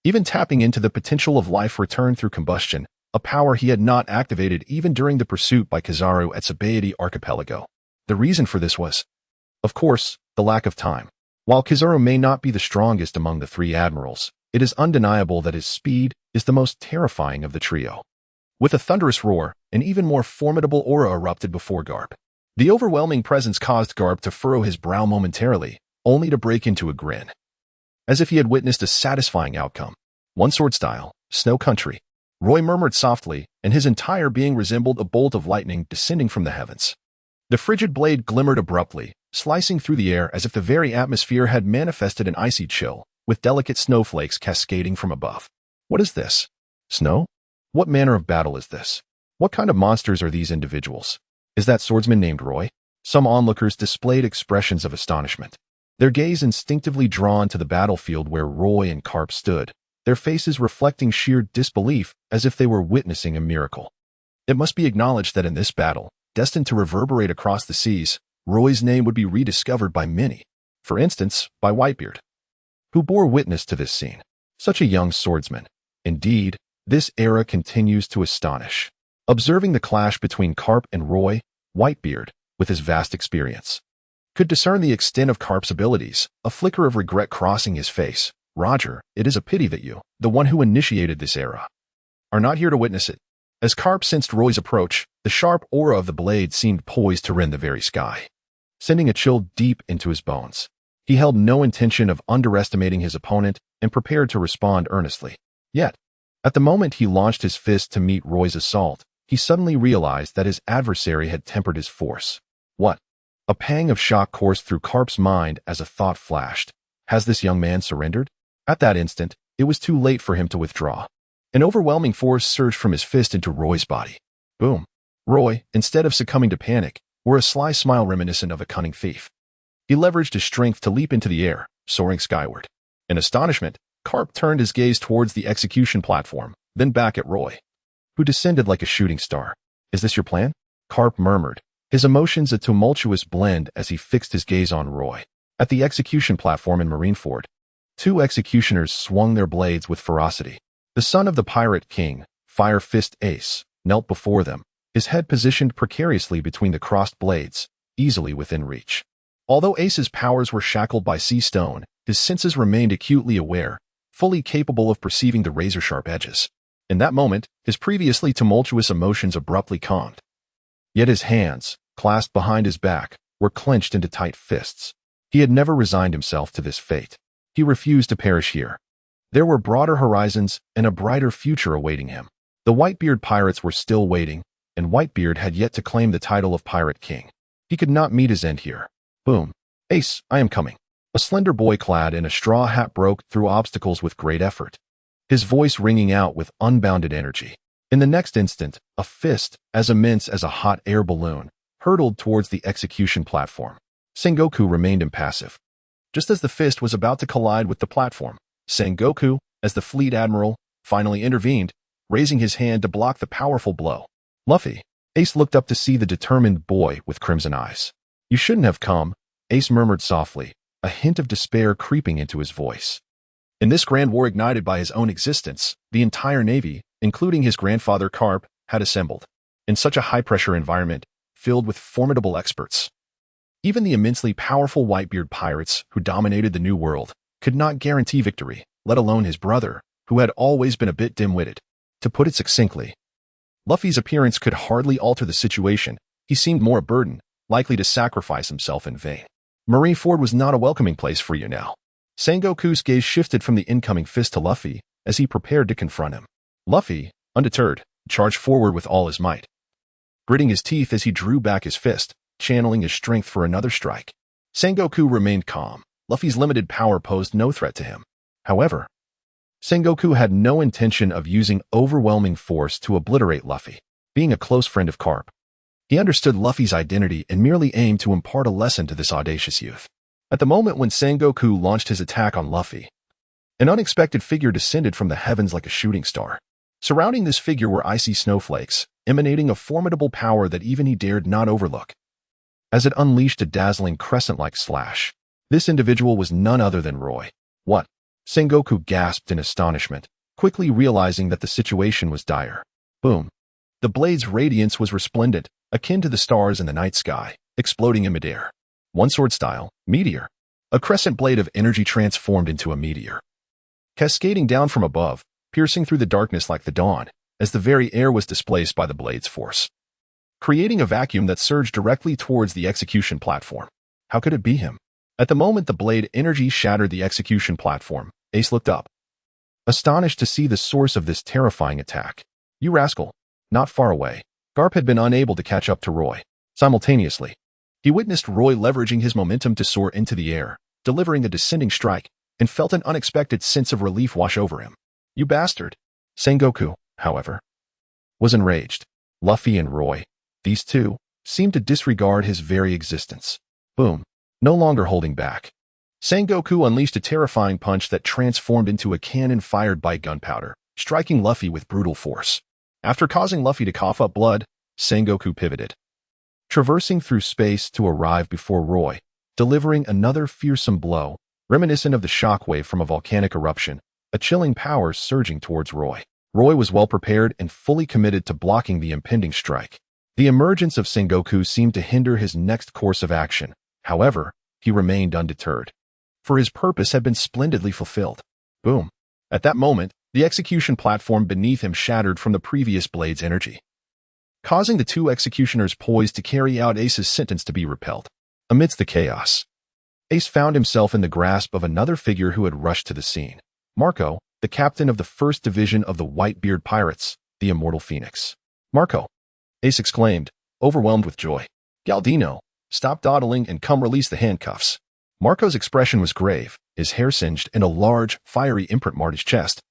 Even tapping into the potential of life return through combustion, a power he had not activated even during the pursuit by Kizaru at Sabaody Archipelago. The reason for this was, of course, the lack of time. While Kizaru may not be the strongest among the three admirals, it is undeniable that his speed is the most terrifying of the trio. With a thunderous roar, an even more formidable aura erupted before Garp. The overwhelming presence caused Garp to furrow his brow momentarily, only to break into a grin. As if he had witnessed a satisfying outcome. One sword style, snow country. Roy murmured softly, and his entire being resembled a bolt of lightning descending from the heavens. The frigid blade glimmered abruptly, slicing through the air as if the very atmosphere had manifested an icy chill, with delicate snowflakes cascading from above. What is this? Snow? What manner of battle is this? What kind of monsters are these individuals? Is that swordsman named Roy? Some onlookers displayed expressions of astonishment, their gaze instinctively drawn to the battlefield where Roy and Carp stood, their faces reflecting sheer disbelief as if they were witnessing a miracle. It must be acknowledged that in this battle, destined to reverberate across the seas, Roy's name would be rediscovered by many, for instance, by Whitebeard, who bore witness to this scene. Such a young swordsman. Indeed, this era continues to astonish. Observing the clash between Carp and Roy, Whitebeard, with his vast experience, could discern the extent of Carp's abilities, a flicker of regret crossing his face. Roger, it is a pity that you, the one who initiated this era, are not here to witness it. As Carp sensed Roy's approach, the sharp aura of the blade seemed poised to rend the very sky, sending a chill deep into his bones. He held no intention of underestimating his opponent and prepared to respond earnestly. Yet, at the moment he launched his fist to meet Roy's assault, he suddenly realized that his adversary had tempered his force. What? A pang of shock coursed through Carp's mind as a thought flashed. Has this young man surrendered? At that instant, it was too late for him to withdraw. An overwhelming force surged from his fist into Roy's body. Boom. Roy, instead of succumbing to panic, wore a sly smile reminiscent of a cunning thief. He leveraged his strength to leap into the air, soaring skyward. In astonishment, Carp turned his gaze towards the execution platform, then back at Roy, who descended like a shooting star. Is this your plan? Carp murmured, his emotions a tumultuous blend as he fixed his gaze on Roy. At the execution platform in Marineford, two executioners swung their blades with ferocity. The son of the pirate king, Fire Fist Ace, knelt before them, his head positioned precariously between the crossed blades, easily within reach. Although Ace's powers were shackled by sea stone, his senses remained acutely aware, fully capable of perceiving the razor-sharp edges. In that moment, his previously tumultuous emotions abruptly calmed. Yet his hands, clasped behind his back, were clenched into tight fists. He had never resigned himself to this fate. He refused to perish here. There were broader horizons and a brighter future awaiting him. The Whitebeard pirates were still waiting, and Whitebeard had yet to claim the title of Pirate King. He could not meet his end here. Boom. Ace, I am coming. A slender boy clad in a straw hat broke through obstacles with great effort, his voice ringing out with unbounded energy. In the next instant, a fist, as immense as a hot air balloon, hurtled towards the execution platform. Sengoku remained impassive. Just as the fist was about to collide with the platform, Sengoku, as the fleet admiral, finally intervened, raising his hand to block the powerful blow. Luffy. Ace looked up to see the determined boy with crimson eyes. You shouldn't have come, Ace murmured softly, a hint of despair creeping into his voice. In this grand war ignited by his own existence, the entire Navy, including his grandfather Carp, had assembled. In such a high-pressure environment, filled with formidable experts, even the immensely powerful Whitebeard pirates who dominated the New World could not guarantee victory, let alone his brother, who had always been a bit dim-witted. To put it succinctly, Luffy's appearance could hardly alter the situation. He seemed more a burden, likely to sacrifice himself in vain. Marineford was not a welcoming place for you now. Sengoku's gaze shifted from the incoming fist to Luffy as he prepared to confront him. Luffy, undeterred, charged forward with all his might, gritting his teeth as he drew back his fist, channeling his strength for another strike. Sengoku remained calm. Luffy's limited power posed no threat to him. However, Sengoku had no intention of using overwhelming force to obliterate Luffy. Being a close friend of Carp, he understood Luffy's identity and merely aimed to impart a lesson to this audacious youth. At the moment when Sengoku launched his attack on Luffy, an unexpected figure descended from the heavens like a shooting star. Surrounding this figure were icy snowflakes, emanating a formidable power that even he dared not overlook, as it unleashed a dazzling crescent-like slash. This individual was none other than Roy. What? Sengoku gasped in astonishment, quickly realizing that the situation was dire. Boom. The blade's radiance was resplendent, akin to the stars in the night sky, exploding in midair. One sword style, meteor. A crescent blade of energy transformed into a meteor, cascading down from above, piercing through the darkness like the dawn, as the very air was displaced by the blade's force, creating a vacuum that surged directly towards the execution platform. How could it be him? At the moment the blade energy shattered the execution platform, Ace looked up, astonished to see the source of this terrifying attack. You rascal! Not far away, Garp had been unable to catch up to Roy. Simultaneously, he witnessed Roy leveraging his momentum to soar into the air, delivering a descending strike, and felt an unexpected sense of relief wash over him. You bastard! Sengoku, however, was enraged. Luffy and Roy, these two, seemed to disregard his very existence. Boom. No longer holding back, Sengoku unleashed a terrifying punch that transformed into a cannon fired by gunpowder, striking Luffy with brutal force. After causing Luffy to cough up blood, Sengoku pivoted, traversing through space to arrive before Roy, delivering another fearsome blow, reminiscent of the shockwave from a volcanic eruption, a chilling power surging towards Roy. Roy was well prepared and fully committed to blocking the impending strike. The emergence of Sengoku seemed to hinder his next course of action. However, he remained undeterred, for his purpose had been splendidly fulfilled. Boom. At that moment, the execution platform beneath him shattered from the previous blade's energy, causing the two executioners poised to carry out Ace's sentence to be repelled. Amidst the chaos, Ace found himself in the grasp of another figure who had rushed to the scene. Marco, the captain of the 1st Division of the Whitebeard Pirates, the Immortal Phoenix. Marco! Ace exclaimed, overwhelmed with joy. Galdino, stop dawdling and come release the handcuffs. Marco's expression was grave, his hair singed, and a large, fiery imprint marked his chest,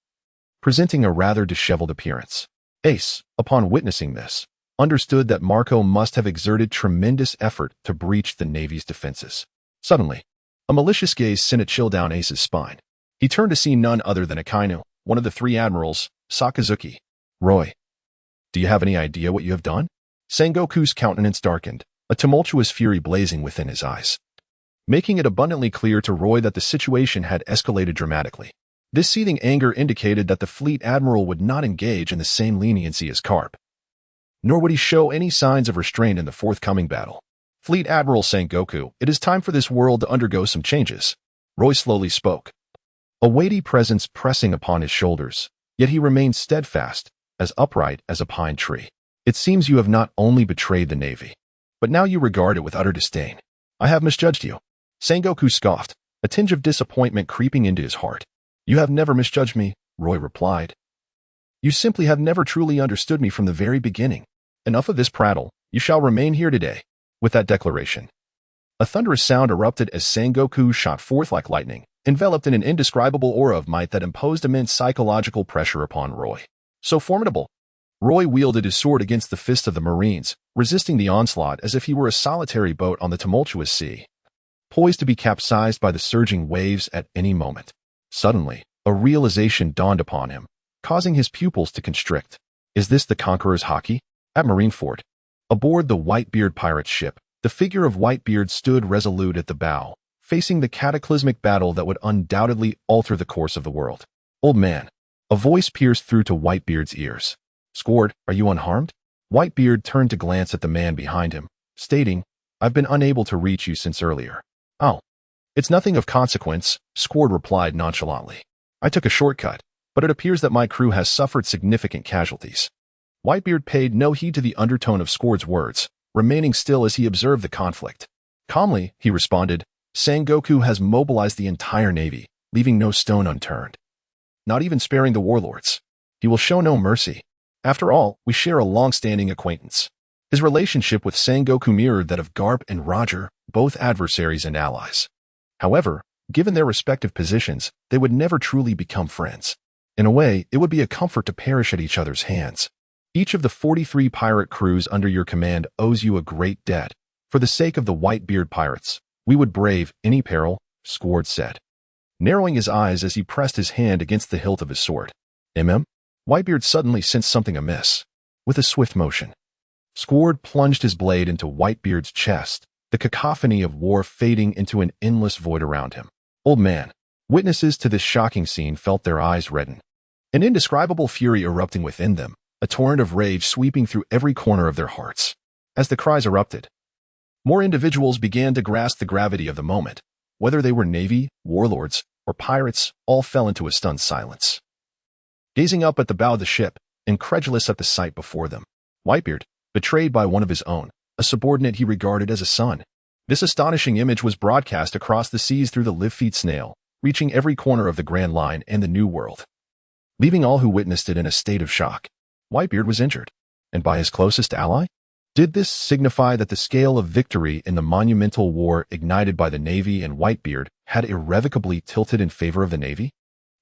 presenting a rather disheveled appearance. Ace, upon witnessing this, understood that Marco must have exerted tremendous effort to breach the Navy's defenses. Suddenly, a malicious gaze sent a chill down Ace's spine. He turned to see none other than Akainu, one of the 3 admirals, Sakazuki. Roy, do you have any idea what you have done? Sengoku's countenance darkened, a tumultuous fury blazing within his eyes, making it abundantly clear to Roy that the situation had escalated dramatically. This seething anger indicated that the fleet admiral would not engage in the same leniency as Carp, nor would he show any signs of restraint in the forthcoming battle. Fleet Admiral Sengoku, it is time for this world to undergo some changes. Roy slowly spoke, a weighty presence pressing upon his shoulders, yet he remained steadfast, as upright as a pine tree. It seems you have not only betrayed the Navy, but now you regard it with utter disdain. I have misjudged you. Sengoku scoffed, a tinge of disappointment creeping into his heart. You have never misjudged me, Roy replied. You simply have never truly understood me from the very beginning. Enough of this prattle, you shall remain here today. With that declaration, a thunderous sound erupted as Sengoku shot forth like lightning, enveloped in an indescribable aura of might that imposed immense psychological pressure upon Roy. So formidable, Roy wielded his sword against the fist of the Marines, resisting the onslaught as if he were a solitary boat on the tumultuous sea, poised to be capsized by the surging waves at any moment. Suddenly, a realization dawned upon him, causing his pupils to constrict. Is this the Conqueror's Haki? At Marineford, aboard the Whitebeard pirate ship, the figure of Whitebeard stood resolute at the bow, facing the cataclysmic battle that would undoubtedly alter the course of the world. Old man, a voice pierced through to Whitebeard's ears. Squard, are you unharmed? Whitebeard turned to glance at the man behind him, stating, I've been unable to reach you since earlier. Oh, it's nothing of consequence, Squard replied nonchalantly. I took a shortcut, but it appears that my crew has suffered significant casualties. Whitebeard paid no heed to the undertone of Sword's words, remaining still as he observed the conflict. Calmly, he responded, Sengoku has mobilized the entire navy, leaving no stone unturned. Not even sparing the warlords. He will show no mercy. After all, we share a long-standing acquaintance. His relationship with Sengoku mirrored that of Garp and Roger, both adversaries and allies. However, given their respective positions, they would never truly become friends. In a way, it would be a comfort to perish at each other's hands. Each of the 43 pirate crews under your command owes you a great debt. For the sake of the Whitebeard pirates, we would brave any peril, Sword said, narrowing his eyes as he pressed his hand against the hilt of his sword. Whitebeard suddenly sensed something amiss. With a swift motion, Sword plunged his blade into Whitebeard's chest, the cacophony of war fading into an endless void around him. Old man, witnesses to this shocking scene felt their eyes redden. An indescribable fury erupting within them, a torrent of rage sweeping through every corner of their hearts. As the cries erupted, more individuals began to grasp the gravity of the moment. Whether they were navy, warlords, or pirates, all fell into a stunned silence. Gazing up at the bow of the ship, incredulous at the sight before them, Whitebeard, betrayed by one of his own, a subordinate he regarded as a son. This astonishing image was broadcast across the seas through the live-feet snail, reaching every corner of the Grand Line and the New World. Leaving all who witnessed it in a state of shock, Whitebeard was injured. And by his closest ally? Did this signify that the scale of victory in the monumental war ignited by the Navy and Whitebeard had irrevocably tilted in favor of the Navy?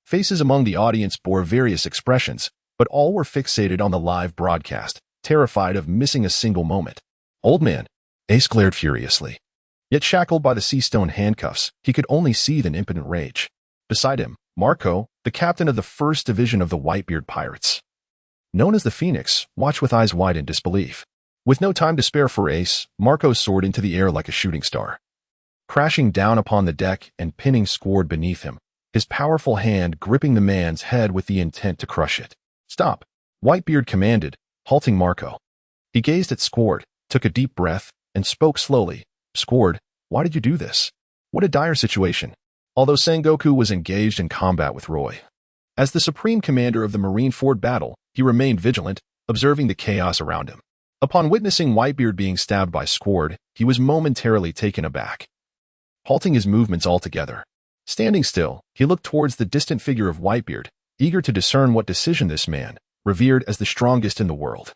Faces among the audience bore various expressions, but all were fixated on the live broadcast, terrified of missing a single moment. Old man, Ace glared furiously. Yet shackled by the sea stone handcuffs, he could only seethe in impotent rage. Beside him, Marco, the captain of the 1st Division of the Whitebeard Pirates, known as the Phoenix, watched with eyes wide in disbelief. With no time to spare for Ace, Marco soared into the air like a shooting star, crashing down upon the deck and pinning Sword beneath him, his powerful hand gripping the man's head with the intent to crush it. Stop, Whitebeard commanded, halting Marco. He gazed at Sword, took a deep breath, and spoke slowly. Sword, why did you do this? What a dire situation. Although Sengoku was engaged in combat with Roy, as the supreme commander of the Marineford battle, he remained vigilant, observing the chaos around him. Upon witnessing Whitebeard being stabbed by Sword, he was momentarily taken aback, halting his movements altogether. Standing still, he looked towards the distant figure of Whitebeard, eager to discern what decision this man, revered as the strongest in the world,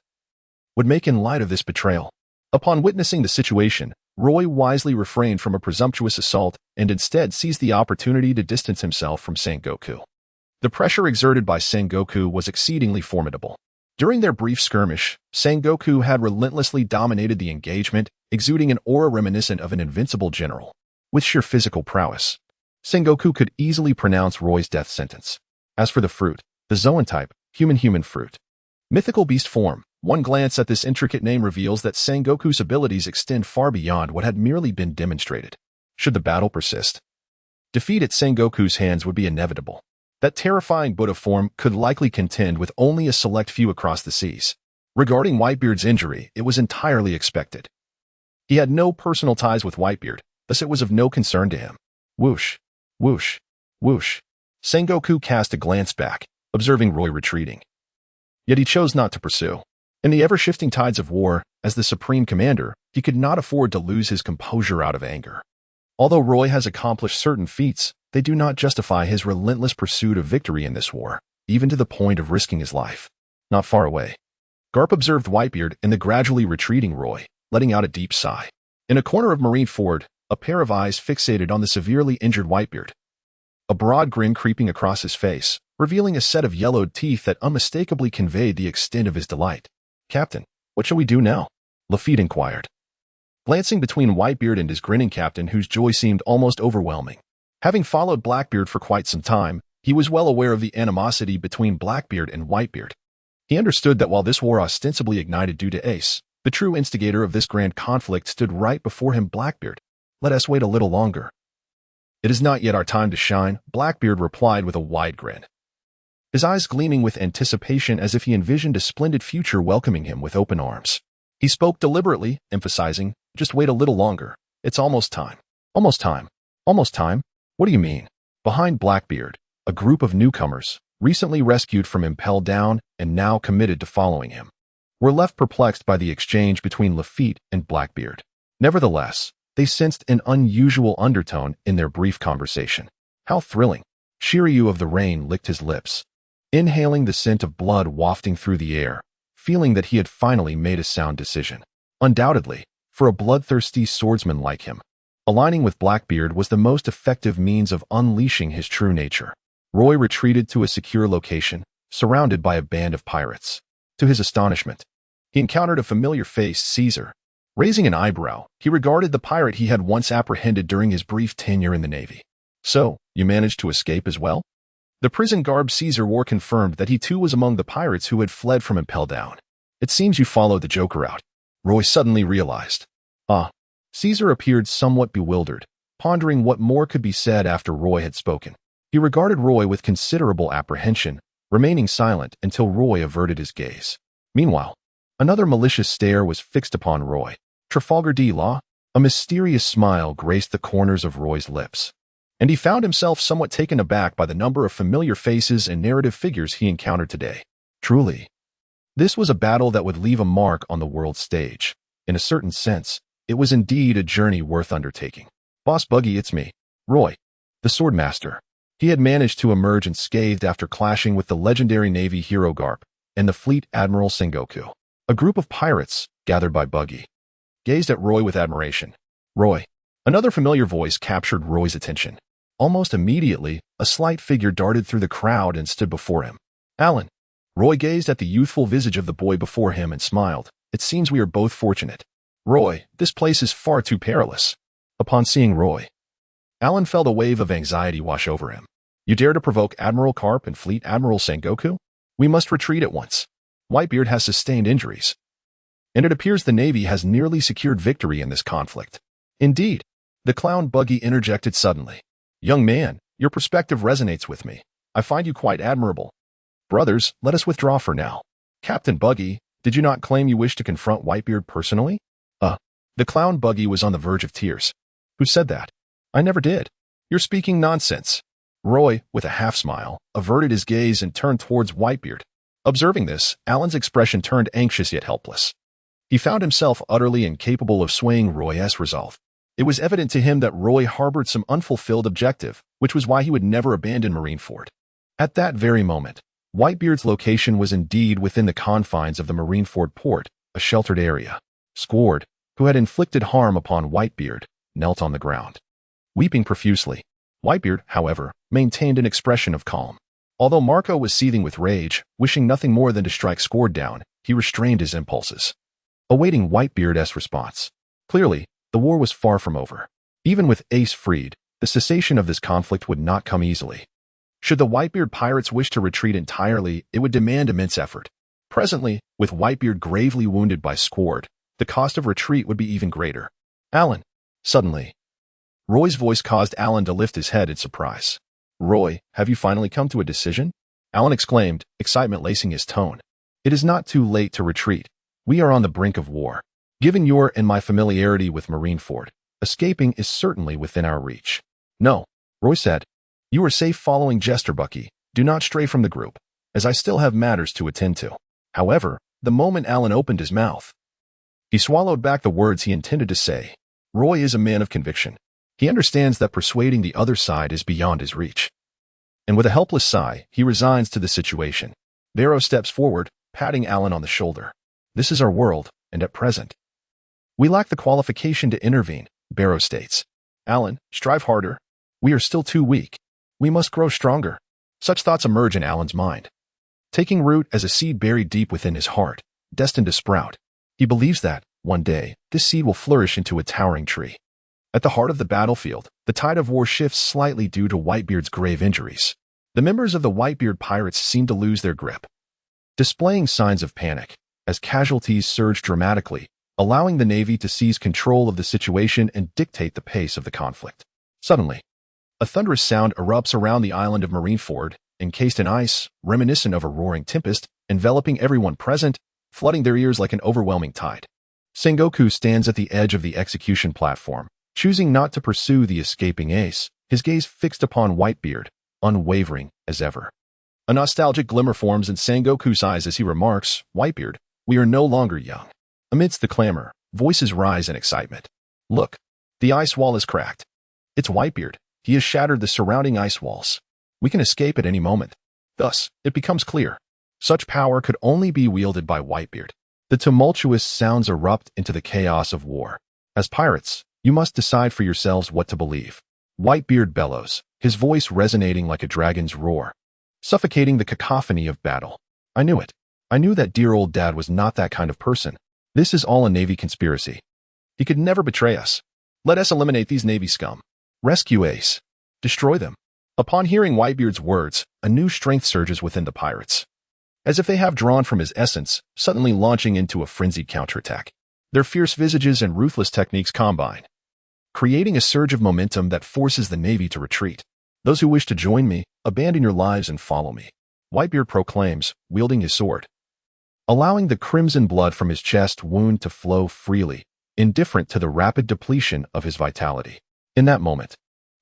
would make in light of this betrayal. Upon witnessing the situation, Roy wisely refrained from a presumptuous assault and instead seized the opportunity to distance himself from Sengoku. The pressure exerted by Sengoku was exceedingly formidable. During their brief skirmish, Sengoku had relentlessly dominated the engagement, exuding an aura reminiscent of an invincible general. With sheer physical prowess, Sengoku could easily pronounce Roy's death sentence. As for the fruit, the Zoan type, human fruit, mythical beast form, one glance at this intricate name reveals that Sengoku's abilities extend far beyond what had merely been demonstrated. Should the battle persist, defeat at Sengoku's hands would be inevitable. That terrifying Buddha form could likely contend with only a select few across the seas. Regarding Whitebeard's injury, it was entirely expected. He had no personal ties with Whitebeard, thus it was of no concern to him. Whoosh, whoosh, whoosh. Sengoku cast a glance back, observing Roy retreating. Yet he chose not to pursue. In the ever-shifting tides of war, as the supreme commander, he could not afford to lose his composure out of anger. Although Roy has accomplished certain feats, they do not justify his relentless pursuit of victory in this war, even to the point of risking his life. Not far away, Garp observed Whitebeard and the gradually retreating Roy, letting out a deep sigh. In a corner of Marineford, a pair of eyes fixated on the severely injured Whitebeard. A broad grin creeping across his face, revealing a set of yellowed teeth that unmistakably conveyed the extent of his delight. Captain, what shall we do now? Lafitte inquired, glancing between Whitebeard and his grinning captain whose joy seemed almost overwhelming. Having followed Blackbeard for quite some time, he was well aware of the animosity between Blackbeard and Whitebeard. He understood that while this war ostensibly ignited due to Ace, the true instigator of this grand conflict stood right before him. Blackbeard, let us wait a little longer. It is not yet our time to shine, Blackbeard replied with a wide grin, his eyes gleaming with anticipation as if he envisioned a splendid future welcoming him with open arms. He spoke deliberately, emphasizing, just wait a little longer. It's almost time. Almost time. Almost time? What do you mean? Behind Blackbeard, a group of newcomers, recently rescued from Impel Down and now committed to following him, were left perplexed by the exchange between Lafitte and Blackbeard. Nevertheless, they sensed an unusual undertone in their brief conversation. How thrilling! Shiryu of the Rain licked his lips, inhaling the scent of blood wafting through the air, feeling that he had finally made a sound decision. Undoubtedly, for a bloodthirsty swordsman like him, aligning with Blackbeard was the most effective means of unleashing his true nature. Roy retreated to a secure location, surrounded by a band of pirates. To his astonishment, he encountered a familiar face, Caesar. Raising an eyebrow, he regarded the pirate he had once apprehended during his brief tenure in the Navy. So, you managed to escape as well? The prison garb Caesar wore confirmed that he too was among the pirates who had fled from Impel Down. It seems you followed the Joker out, Roy suddenly realized. Caesar appeared somewhat bewildered, pondering what more could be said after Roy had spoken. He regarded Roy with considerable apprehension, remaining silent until Roy averted his gaze. Meanwhile, another malicious stare was fixed upon Roy. Trafalgar D. Law? A mysterious smile graced the corners of Roy's lips, and he found himself somewhat taken aback by the number of familiar faces and narrative figures he encountered today. Truly, this was a battle that would leave a mark on the world stage. In a certain sense, it was indeed a journey worth undertaking. Boss Buggy, it's me, Roy, the Swordmaster. He had managed to emerge unscathed after clashing with the legendary Navy hero Garp and the Fleet Admiral Sengoku. A group of pirates, gathered by Buggy, gazed at Roy with admiration. Roy. Another familiar voice captured Roy's attention. Almost immediately, a slight figure darted through the crowd and stood before him. Alan. Roy gazed at the youthful visage of the boy before him and smiled. It seems we are both fortunate. Roy, this place is far too perilous. Upon seeing Roy, Alan felt a wave of anxiety wash over him. You dare to provoke Admiral Karp and Fleet Admiral Sengoku? We must retreat at once. Whitebeard has sustained injuries, and it appears the Navy has nearly secured victory in this conflict. Indeed, the clown Buggy interjected suddenly. Young man, your perspective resonates with me. I find you quite admirable. Brothers, let us withdraw for now. Captain Buggy, did you not claim you wished to confront Whitebeard personally? The clown Buggy was on the verge of tears. Who said that? I never did. You're speaking nonsense. Roy, with a half-smile, averted his gaze and turned towards Whitebeard. Observing this, Alan's expression turned anxious yet helpless. He found himself utterly incapable of swaying Roy's resolve. It was evident to him that Roy harbored some unfulfilled objective, which was why he would never abandon Marineford. At that very moment, Whitebeard's location was indeed within the confines of the Marineford port, a sheltered area. Squard, who had inflicted harm upon Whitebeard, knelt on the ground, weeping profusely. Whitebeard, however, maintained an expression of calm. Although Marco was seething with rage, wishing nothing more than to strike Squard down, he restrained his impulses, awaiting Whitebeard's response. Clearly, the war was far from over. Even with Ace freed, the cessation of this conflict would not come easily. Should the Whitebeard pirates wish to retreat entirely, it would demand immense effort. Presently, with Whitebeard gravely wounded by Squard, the cost of retreat would be even greater. Alan. Suddenly, Roy's voice caused Alan to lift his head in surprise. Roy, have you finally come to a decision? Alan exclaimed, excitement lacing his tone. It is not too late to retreat. We are on the brink of war. Given your and my familiarity with Marineford, escaping is certainly within our reach. No, Roy said. You are safe following Jester Bucky. Do not stray from the group, as I still have matters to attend to. However, the moment Alan opened his mouth, he swallowed back the words he intended to say. Roy is a man of conviction. He understands that persuading the other side is beyond his reach. And with a helpless sigh, he resigns to the situation. Barrow steps forward, patting Alan on the shoulder. This is our world, and at present, we lack the qualification to intervene, Barrow states. Alan, strive harder. We are still too weak. We must grow stronger. Such thoughts emerge in Alan's mind, taking root as a seed buried deep within his heart, destined to sprout. He believes that, one day, this seed will flourish into a towering tree. At the heart of the battlefield, the tide of war shifts slightly due to Whitebeard's grave injuries. The members of the Whitebeard pirates seem to lose their grip, displaying signs of panic, as casualties surge dramatically, allowing the Navy to seize control of the situation and dictate the pace of the conflict. Suddenly, a thunderous sound erupts around the island of Marineford, encased in ice, reminiscent of a roaring tempest, enveloping everyone present, flooding their ears like an overwhelming tide. Sengoku stands at the edge of the execution platform, choosing not to pursue the escaping Ace, his gaze fixed upon Whitebeard, unwavering as ever. A nostalgic glimmer forms in Sengoku's eyes as he remarks, "Whitebeard, we are no longer young." Amidst the clamor, voices rise in excitement. "Look, the ice wall is cracked. It's Whitebeard. He has shattered the surrounding ice walls. We can escape at any moment." Thus, it becomes clear. Such power could only be wielded by Whitebeard. The tumultuous sounds erupt into the chaos of war. As pirates, you must decide for yourselves what to believe. Whitebeard bellows, his voice resonating like a dragon's roar, suffocating the cacophony of battle. "I knew it. I knew that dear old dad was not that kind of person. This is all a Navy conspiracy. He could never betray us. Let us eliminate these Navy scum. Rescue Ace. Destroy them." Upon hearing Whitebeard's words, a new strength surges within the pirates, as if they have drawn from his essence, suddenly launching into a frenzied counterattack. Their fierce visages and ruthless techniques combine, creating a surge of momentum that forces the Navy to retreat. "Those who wish to join me, abandon your lives and follow me," Whitebeard proclaims, wielding his sword, allowing the crimson blood from his chest wound to flow freely, indifferent to the rapid depletion of his vitality. In that moment,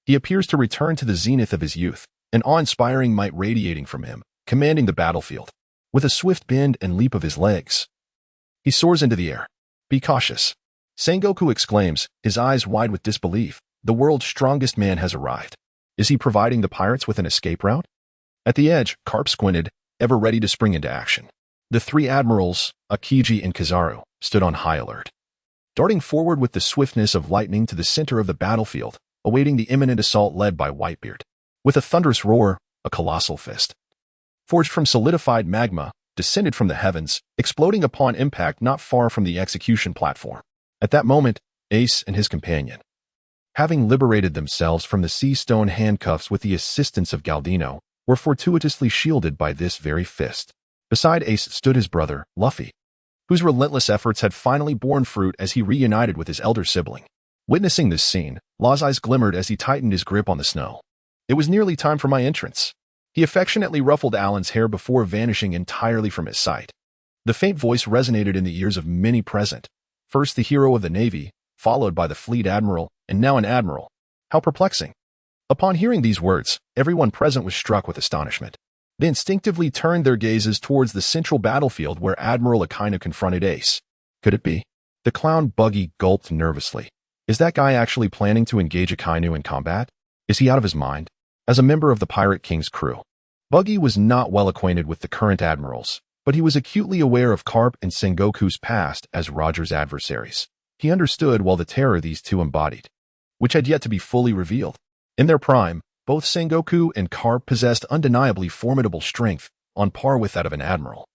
he appears to return to the zenith of his youth, an awe-inspiring might radiating from him, commanding the battlefield. With a swift bend and leap of his legs, he soars into the air. "Be cautious," Sengoku exclaims, his eyes wide with disbelief. The world's strongest man has arrived. Is he providing the pirates with an escape route? At the edge, Carp squinted, ever ready to spring into action. The three admirals, Akiji and Kizaru, stood on high alert, darting forward with the swiftness of lightning to the center of the battlefield, awaiting the imminent assault led by Whitebeard. With a thunderous roar, a colossal fist, forged from solidified magma, descended from the heavens, exploding upon impact not far from the execution platform. At that moment, Ace and his companion, having liberated themselves from the sea stone handcuffs with the assistance of Galdino, were fortuitously shielded by this very fist. Beside Ace stood his brother, Luffy, whose relentless efforts had finally borne fruit as he reunited with his elder sibling. Witnessing this scene, Law's eyes glimmered as he tightened his grip on the snow. "It was nearly time for my entrance." He affectionately ruffled Alan's hair before vanishing entirely from his sight. The faint voice resonated in the ears of many present. First the hero of the Navy, followed by the fleet admiral, and now an admiral. How perplexing. Upon hearing these words, everyone present was struck with astonishment. They instinctively turned their gazes towards the central battlefield where Admiral Akainu confronted Ace. Could it be? The clown Buggy gulped nervously. Is that guy actually planning to engage Akainu in combat? Is he out of his mind? As a member of the Pirate King's crew, Buggy was not well acquainted with the current admirals, but he was acutely aware of Carp and Sengoku's past as Roger's adversaries. He understood well the terror these two embodied, which had yet to be fully revealed. In their prime, both Sengoku and Carp possessed undeniably formidable strength, on par with that of an admiral.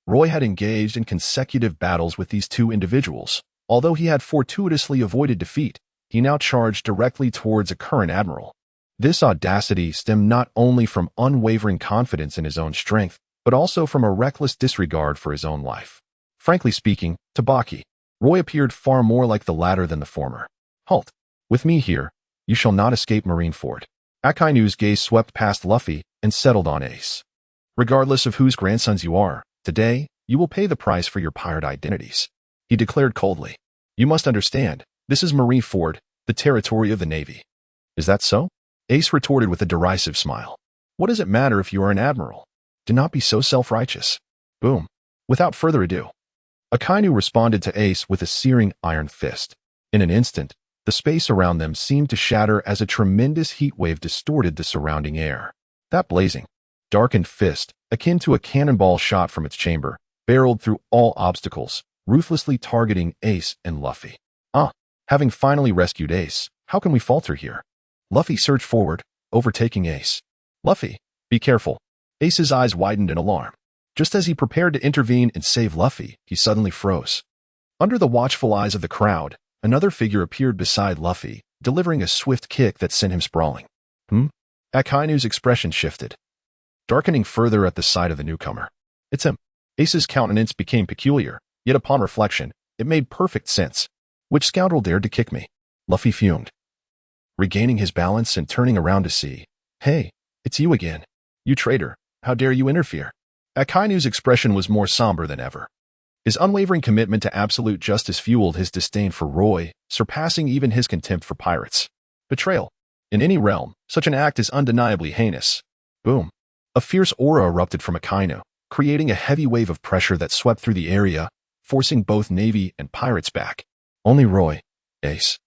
Roy had engaged in consecutive battles with these two individuals. Although he had fortuitously avoided defeat, he now charged directly towards a current admiral. This audacity stemmed not only from unwavering confidence in his own strength, but also from a reckless disregard for his own life. Frankly speaking, to Baki, Roy appeared far more like the latter than the former. "Halt. With me here, you shall not escape Marineford." Akainu's gaze swept past Luffy and settled on Ace. "Regardless of whose grandsons you are, today, you will pay the price for your pirate identities," he declared coldly. "You must understand, this is Marineford, the territory of the Navy." "Is that so?" Ace retorted with a derisive smile. "What does it matter if you are an admiral? Do not be so self-righteous." Boom. Without further ado, Akainu responded to Ace with a searing iron fist. In an instant, the space around them seemed to shatter as a tremendous heat wave distorted the surrounding air. That blazing, darkened fist, akin to a cannonball shot from its chamber, barreled through all obstacles, ruthlessly targeting Ace and Luffy. Having finally rescued Ace, how can we falter here? Luffy surged forward, overtaking Ace. "Luffy, be careful." Ace's eyes widened in alarm. Just as he prepared to intervene and save Luffy, he suddenly froze. Under the watchful eyes of the crowd, another figure appeared beside Luffy, delivering a swift kick that sent him sprawling. Akainu's expression shifted, darkening further at the sight of the newcomer. "It's him." Ace's countenance became peculiar, yet upon reflection, it made perfect sense. "Which scoundrel dared to kick me?" Luffy fumed, regaining his balance and turning around to see. "Hey, it's you again. You traitor, how dare you interfere?" Akainu's expression was more somber than ever. His unwavering commitment to absolute justice fueled his disdain for Roy, surpassing even his contempt for pirates. Betrayal. In any realm, such an act is undeniably heinous. Boom. A fierce aura erupted from Akainu, creating a heavy wave of pressure that swept through the area, forcing both Navy and pirates back. Only Roy, Ace,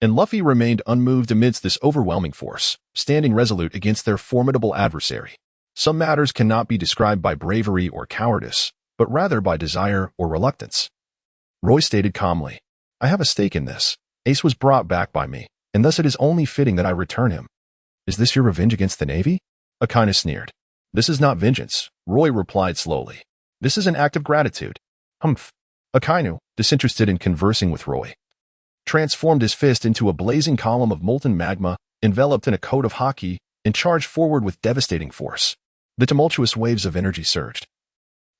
and Luffy remained unmoved amidst this overwhelming force, standing resolute against their formidable adversary. Some matters cannot be described by bravery or cowardice, but rather by desire or reluctance. Roy stated calmly, I have a stake in this. Ace was brought back by me, and thus it is only fitting that I return him. Is this your revenge against the Navy? Akainu sneered. This is not vengeance, Roy replied slowly. This is an act of gratitude. Humph. Akainu, disinterested in conversing with Roy, transformed his fist into a blazing column of molten magma, enveloped in a coat of haki, and charged forward with devastating force. The tumultuous waves of energy surged,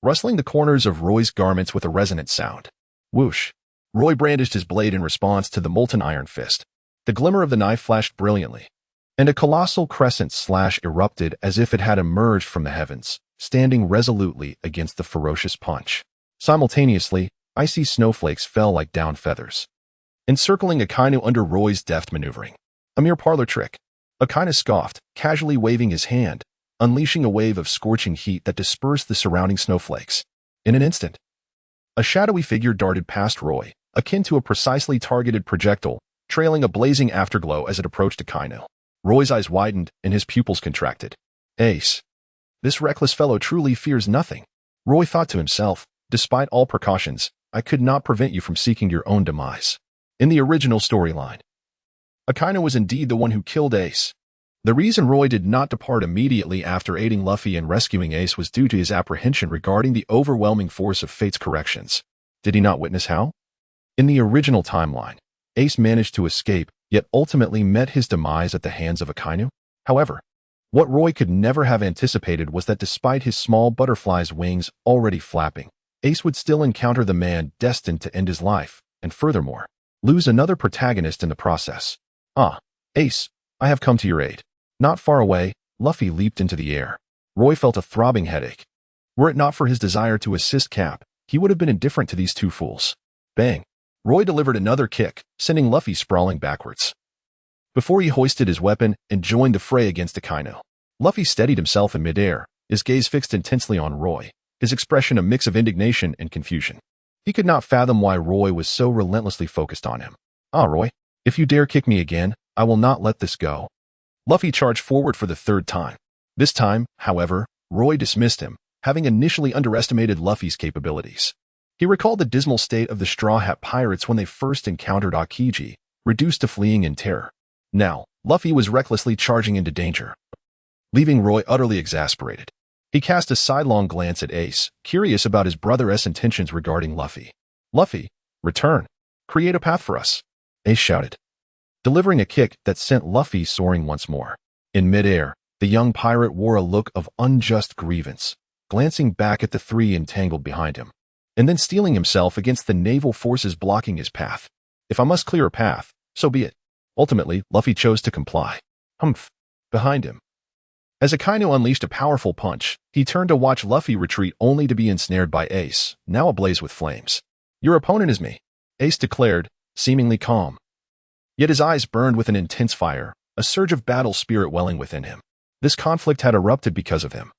rustling the corners of Roy's garments with a resonant sound. Whoosh! Roy brandished his blade in response to the molten iron fist. The glimmer of the knife flashed brilliantly, and a colossal crescent slash erupted as if it had emerged from the heavens, standing resolutely against the ferocious punch. Simultaneously, icy snowflakes fell like down feathers, encircling Akainu under Roy's deft maneuvering. A mere parlor trick. Akainu scoffed, casually waving his hand, unleashing a wave of scorching heat that dispersed the surrounding snowflakes. In an instant, a shadowy figure darted past Roy, akin to a precisely targeted projectile, trailing a blazing afterglow as it approached Akainu. Roy's eyes widened and his pupils contracted. Ace. This reckless fellow truly fears nothing. Roy thought to himself, despite all precautions, I could not prevent you from seeking your own demise. In the original storyline, Akainu was indeed the one who killed Ace. The reason Roy did not depart immediately after aiding Luffy and rescuing Ace was due to his apprehension regarding the overwhelming force of fate's corrections. Did he not witness how? In the original timeline, Ace managed to escape, yet ultimately met his demise at the hands of Akainu. However, what Roy could never have anticipated was that despite his small butterfly's wings already flapping, Ace would still encounter the man destined to end his life, and furthermore, lose another protagonist in the process. Ah, Ace, I have come to your aid. Not far away, Luffy leaped into the air. Roy felt a throbbing headache. Were it not for his desire to assist Cap, he would have been indifferent to these two fools. Bang! Roy delivered another kick, sending Luffy sprawling backwards, before he hoisted his weapon and joined the fray against Akainu. Luffy steadied himself in midair, his gaze fixed intensely on Roy, his expression a mix of indignation and confusion. He could not fathom why Roy was so relentlessly focused on him. Ah, Roy, if you dare kick me again, I will not let this go. Luffy charged forward for the third time. This time, however, Roy dismissed him, having initially underestimated Luffy's capabilities. He recalled the dismal state of the Straw Hat Pirates when they first encountered Aokiji, reduced to fleeing in terror. Now, Luffy was recklessly charging into danger, leaving Roy utterly exasperated. He cast a sidelong glance at Ace, curious about his brother's intentions regarding Luffy. Luffy, return. Create a path for us, Ace shouted, delivering a kick that sent Luffy soaring once more. In midair, the young pirate wore a look of unjust grievance, glancing back at the three entangled behind him, and then steeling himself against the naval forces blocking his path. If I must clear a path, so be it. Ultimately, Luffy chose to comply. Humph! Behind him, as Akainu unleashed a powerful punch, he turned to watch Luffy retreat only to be ensnared by Ace, now ablaze with flames. Your opponent is me, Ace declared, seemingly calm. Yet his eyes burned with an intense fire, a surge of battle spirit welling within him. This conflict had erupted because of him.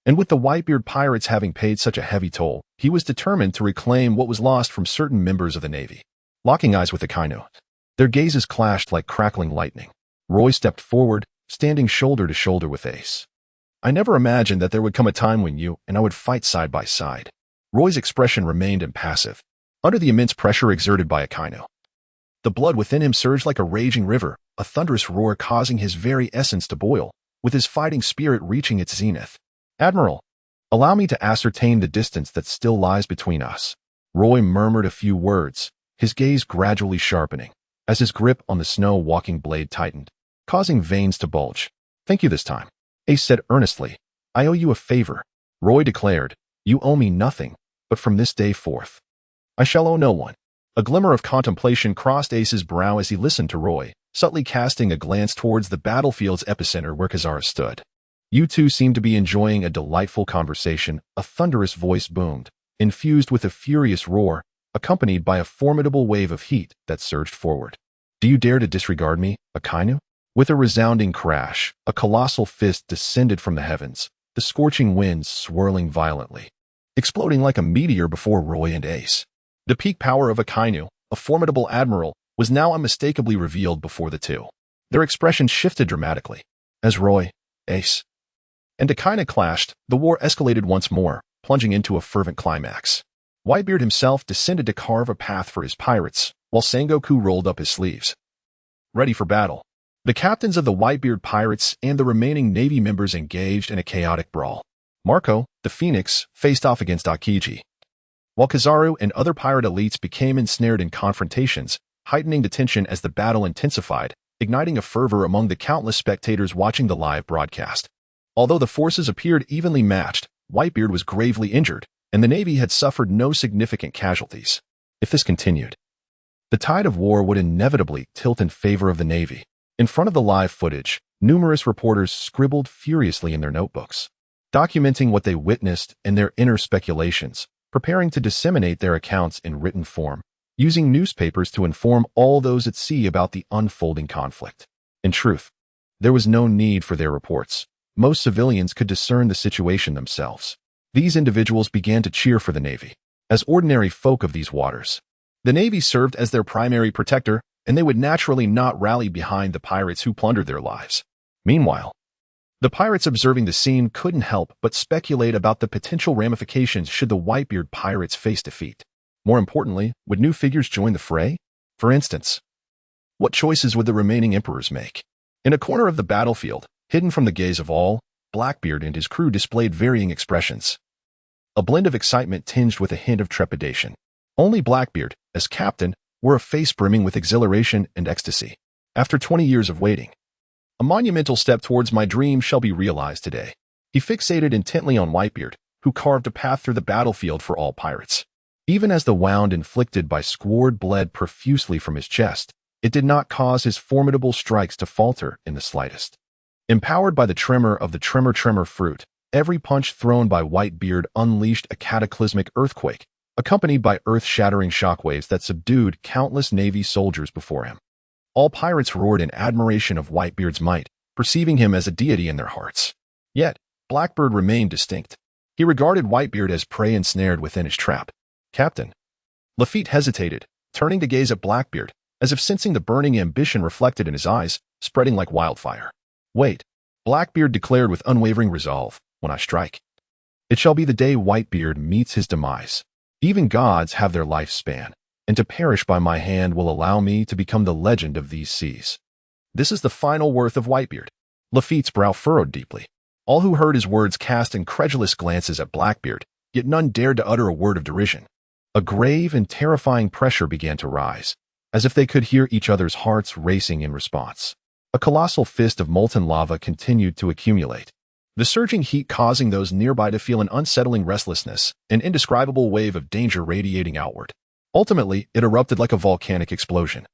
And with the Whitebeard pirates having paid such a heavy toll, he was determined to reclaim what was lost from certain members of the Navy. Locking eyes with Akainu, their gazes clashed like crackling lightning. Roy stepped forward, standing shoulder to shoulder with Ace. I never imagined that there would come a time when you and I would fight side by side. Roy's expression remained impassive, under the immense pressure exerted by Akainu. The blood within him surged like a raging river, a thunderous roar causing his very essence to boil, with his fighting spirit reaching its zenith. Admiral, allow me to ascertain the distance that still lies between us. Roy murmured a few words, his gaze gradually sharpening, as his grip on the snow-walking blade tightened, causing veins to bulge. Thank you this time, Ace said earnestly. I owe you a favor. Roy declared, you owe me nothing, but from this day forth, I shall owe no one. A glimmer of contemplation crossed Ace's brow as he listened to Roy, subtly casting a glance towards the battlefield's epicenter where Kazara stood. You two seemed to be enjoying a delightful conversation. A thunderous voice boomed, infused with a furious roar, accompanied by a formidable wave of heat that surged forward. Do you dare to disregard me, Akainu? With a resounding crash, a colossal fist descended from the heavens, the scorching winds swirling violently, exploding like a meteor before Roy and Ace. The peak power of Akainu, a formidable admiral, was now unmistakably revealed before the two. Their expressions shifted dramatically. As Roy, Ace, and Akainu clashed, the war escalated once more, plunging into a fervent climax. Whitebeard himself descended to carve a path for his pirates, while Sengoku rolled up his sleeves, ready for battle. The captains of the Whitebeard pirates and the remaining Navy members engaged in a chaotic brawl. Marco, the Phoenix, faced off against Akiji, while Kizaru and other pirate elites became ensnared in confrontations, heightening the tension as the battle intensified, igniting a fervor among the countless spectators watching the live broadcast. Although the forces appeared evenly matched, Whitebeard was gravely injured, and the Navy had suffered no significant casualties. If this continued, the tide of war would inevitably tilt in favor of the Navy. In front of the live footage, numerous reporters scribbled furiously in their notebooks, documenting what they witnessed and their inner speculations, preparing to disseminate their accounts in written form, using newspapers to inform all those at sea about the unfolding conflict. In truth, there was no need for their reports. Most civilians could discern the situation themselves. These individuals began to cheer for the Navy. As ordinary folk of these waters, the Navy served as their primary protector, and they would naturally not rally behind the pirates who plundered their lives. Meanwhile, the pirates observing the scene couldn't help but speculate about the potential ramifications should the Whitebeard pirates face defeat. More importantly, would new figures join the fray? For instance, what choices would the remaining emperors make? In a corner of the battlefield, hidden from the gaze of all, Blackbeard and his crew displayed varying expressions. A blend of excitement tinged with a hint of trepidation. Only Blackbeard, as captain, wore a face brimming with exhilaration and ecstasy. After 20 years of waiting, a monumental step towards my dream shall be realized today. He fixated intently on Whitebeard, who carved a path through the battlefield for all pirates. Even as the wound inflicted by Squard bled profusely from his chest, it did not cause his formidable strikes to falter in the slightest. Empowered by the tremor of the tremor fruit, every punch thrown by Whitebeard unleashed a cataclysmic earthquake, accompanied by earth-shattering shockwaves that subdued countless Navy soldiers before him. All pirates roared in admiration of Whitebeard's might, perceiving him as a deity in their hearts. Yet, Blackbeard remained distinct. He regarded Whitebeard as prey ensnared within his trap. Captain. Lafitte hesitated, turning to gaze at Blackbeard, as if sensing the burning ambition reflected in his eyes, spreading like wildfire. Wait, Blackbeard declared with unwavering resolve, when I strike, it shall be the day Whitebeard meets his demise. Even gods have their lifespan, and to perish by my hand will allow me to become the legend of these seas. This is the final worth of Whitebeard. Lafitte's brow furrowed deeply. All who heard his words cast incredulous glances at Blackbeard, yet none dared to utter a word of derision. A grave and terrifying pressure began to rise, as if they could hear each other's hearts racing in response. A colossal fist of molten lava continued to accumulate, the surging heat causing those nearby to feel an unsettling restlessness, an indescribable wave of danger radiating outward. Ultimately, it erupted like a volcanic explosion,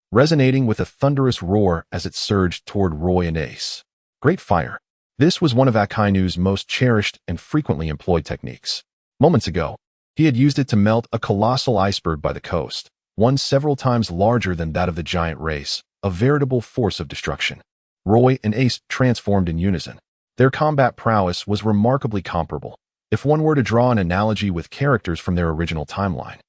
resonating with a thunderous roar as it surged toward Roy and Ace. Great fire. This was one of Akainu's most cherished and frequently employed techniques. Moments ago, he had used it to melt a colossal iceberg by the coast, one several times larger than that of the giant race, a veritable force of destruction. Roy and Ace transformed in unison. Their combat prowess was remarkably comparable. If one were to draw an analogy with characters from their original timeline,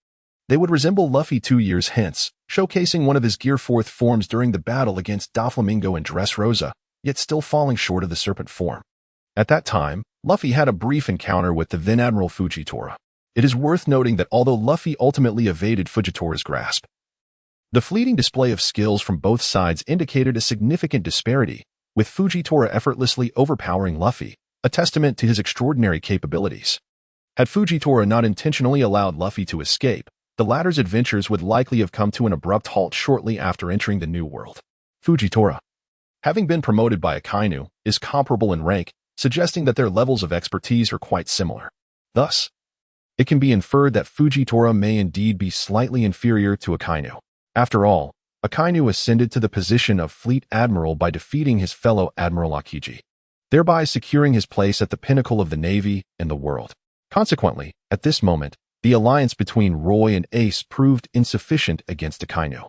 they would resemble Luffy 2 years hence, showcasing one of his Gear 4th forms during the battle against Doflamingo and Dressrosa, yet still falling short of the serpent form. At that time, Luffy had a brief encounter with the then Admiral Fujitora. It is worth noting that although Luffy ultimately evaded Fujitora's grasp, the fleeting display of skills from both sides indicated a significant disparity, with Fujitora effortlessly overpowering Luffy, a testament to his extraordinary capabilities. Had Fujitora not intentionally allowed Luffy to escape, the latter's adventures would likely have come to an abrupt halt shortly after entering the New World. Fujitora, having been promoted by Akainu, is comparable in rank, suggesting that their levels of expertise are quite similar. Thus, it can be inferred that Fujitora may indeed be slightly inferior to Akainu. After all, Akainu ascended to the position of Fleet Admiral by defeating his fellow Admiral Akiji, thereby securing his place at the pinnacle of the Navy and the world. Consequently, at this moment, the alliance between Roy and Ace proved insufficient against Akainu.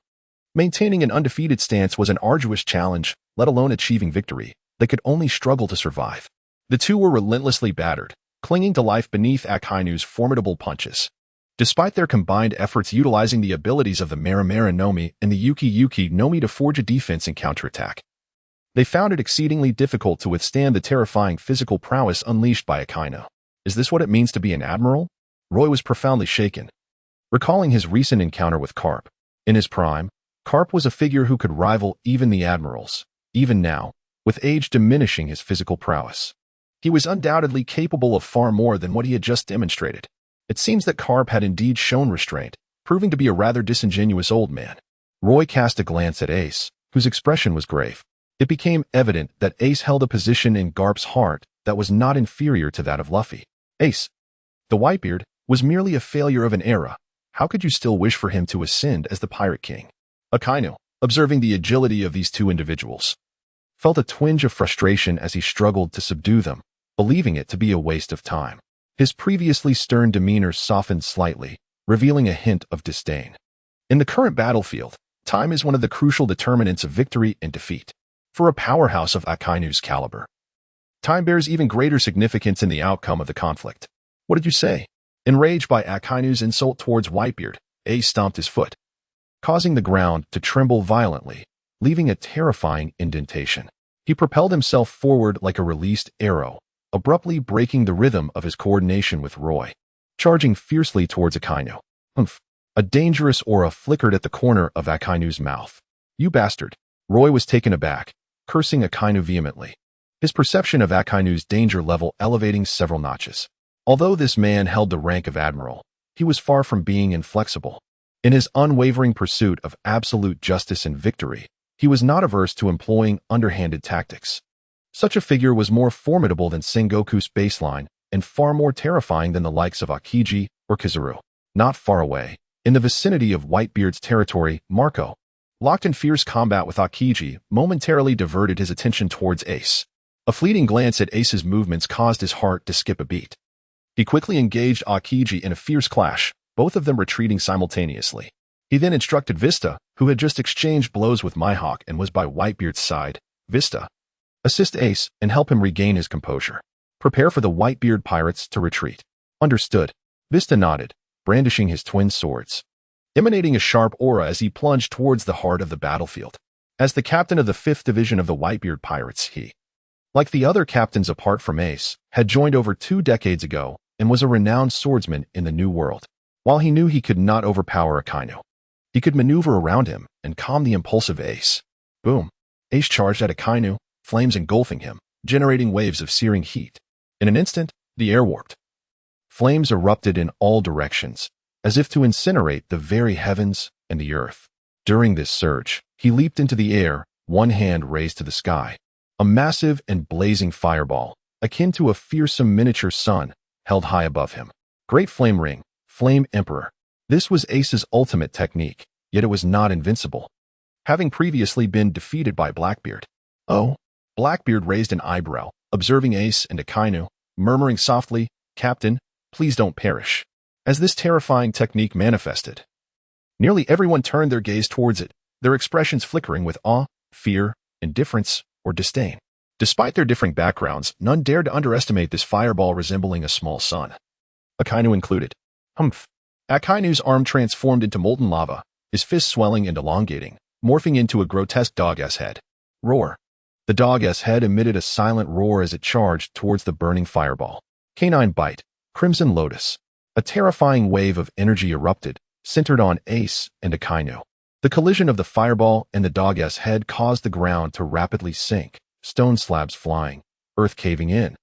Maintaining an undefeated stance was an arduous challenge, let alone achieving victory. They could only struggle to survive. The two were relentlessly battered, clinging to life beneath Akainu's formidable punches. Despite their combined efforts utilizing the abilities of the Marimara Nomi and the Yuki Yuki Nomi to forge a defense and counterattack, they found it exceedingly difficult to withstand the terrifying physical prowess unleashed by Akainu. Is this what it means to be an admiral? Roy was profoundly shaken, recalling his recent encounter with Karp. In his prime, Karp was a figure who could rival even the admirals. Even now, with age diminishing his physical prowess, he was undoubtedly capable of far more than what he had just demonstrated. It seems that Karp had indeed shown restraint, proving to be a rather disingenuous old man. Roy cast a glance at Ace, whose expression was grave. It became evident that Ace held a position in Garp's heart that was not inferior to that of Luffy. Ace, the Whitebeard, was merely a failure of an era. How could you still wish for him to ascend as the Pirate King? Akainu, observing the agility of these two individuals, felt a twinge of frustration as he struggled to subdue them, believing it to be a waste of time. His previously stern demeanor softened slightly, revealing a hint of disdain. In the current battlefield, time is one of the crucial determinants of victory and defeat. For a powerhouse of Akainu's caliber, time bears even greater significance in the outcome of the conflict. What did you say? Enraged by Akainu's insult towards Whitebeard, Ace stomped his foot, causing the ground to tremble violently, leaving a terrifying indentation. He propelled himself forward like a released arrow, abruptly breaking the rhythm of his coordination with Roy, charging fiercely towards Akainu. Humph! A dangerous aura flickered at the corner of Akainu's mouth. You bastard! Roy was taken aback, cursing Akainu vehemently, his perception of Akainu's danger level elevating several notches. Although this man held the rank of admiral, he was far from being inflexible. In his unwavering pursuit of absolute justice and victory, he was not averse to employing underhanded tactics. Such a figure was more formidable than Sengoku's baseline and far more terrifying than the likes of Akiji or Kizaru. Not far away, in the vicinity of Whitebeard's territory, Marco, locked in fierce combat with Akiji, momentarily diverted his attention towards Ace. A fleeting glance at Ace's movements caused his heart to skip a beat. He quickly engaged Akiji in a fierce clash, both of them retreating simultaneously. He then instructed Vista, who had just exchanged blows with Mihawk and was by Whitebeard's side. Vista, assist Ace and help him regain his composure. Prepare for the Whitebeard pirates to retreat. Understood. Vista nodded, brandishing his twin swords, emanating a sharp aura as he plunged towards the heart of the battlefield. As the captain of the 5th Division of the Whitebeard Pirates, he, like the other captains apart from Ace, had joined over 2 decades ago and was a renowned swordsman in the New World. While he knew he could not overpower Akainu, he could maneuver around him and calm the impulsive Ace. Boom! Ace charged at Akainu, flames engulfing him, generating waves of searing heat. In an instant, the air warped. Flames erupted in all directions, as if to incinerate the very heavens and the earth. During this surge, he leaped into the air, one hand raised to the sky. A massive and blazing fireball, akin to a fearsome miniature sun, held high above him. Great Flame Ring, Flame Emperor. This was Ace's ultimate technique, yet it was not invincible, having previously been defeated by Blackbeard. Oh! Blackbeard raised an eyebrow, observing Ace and Akainu, murmuring softly, "Captain, please don't perish." As this terrifying technique manifested, nearly everyone turned their gaze towards it, their expressions flickering with awe, fear, indifference, or disdain. Despite their differing backgrounds, none dared to underestimate this fireball resembling a small sun, Akainu included. Humph! Akainu's arm transformed into molten lava, his fist swelling and elongating, morphing into a grotesque dog-ass head. Roar! The dog-ass head emitted a silent roar as it charged towards the burning fireball. Canine Bite, Crimson Lotus. A terrifying wave of energy erupted, centered on Ace and Akainu. The collision of the fireball and the dog-ass head caused the ground to rapidly sink, stone slabs flying, earth caving in,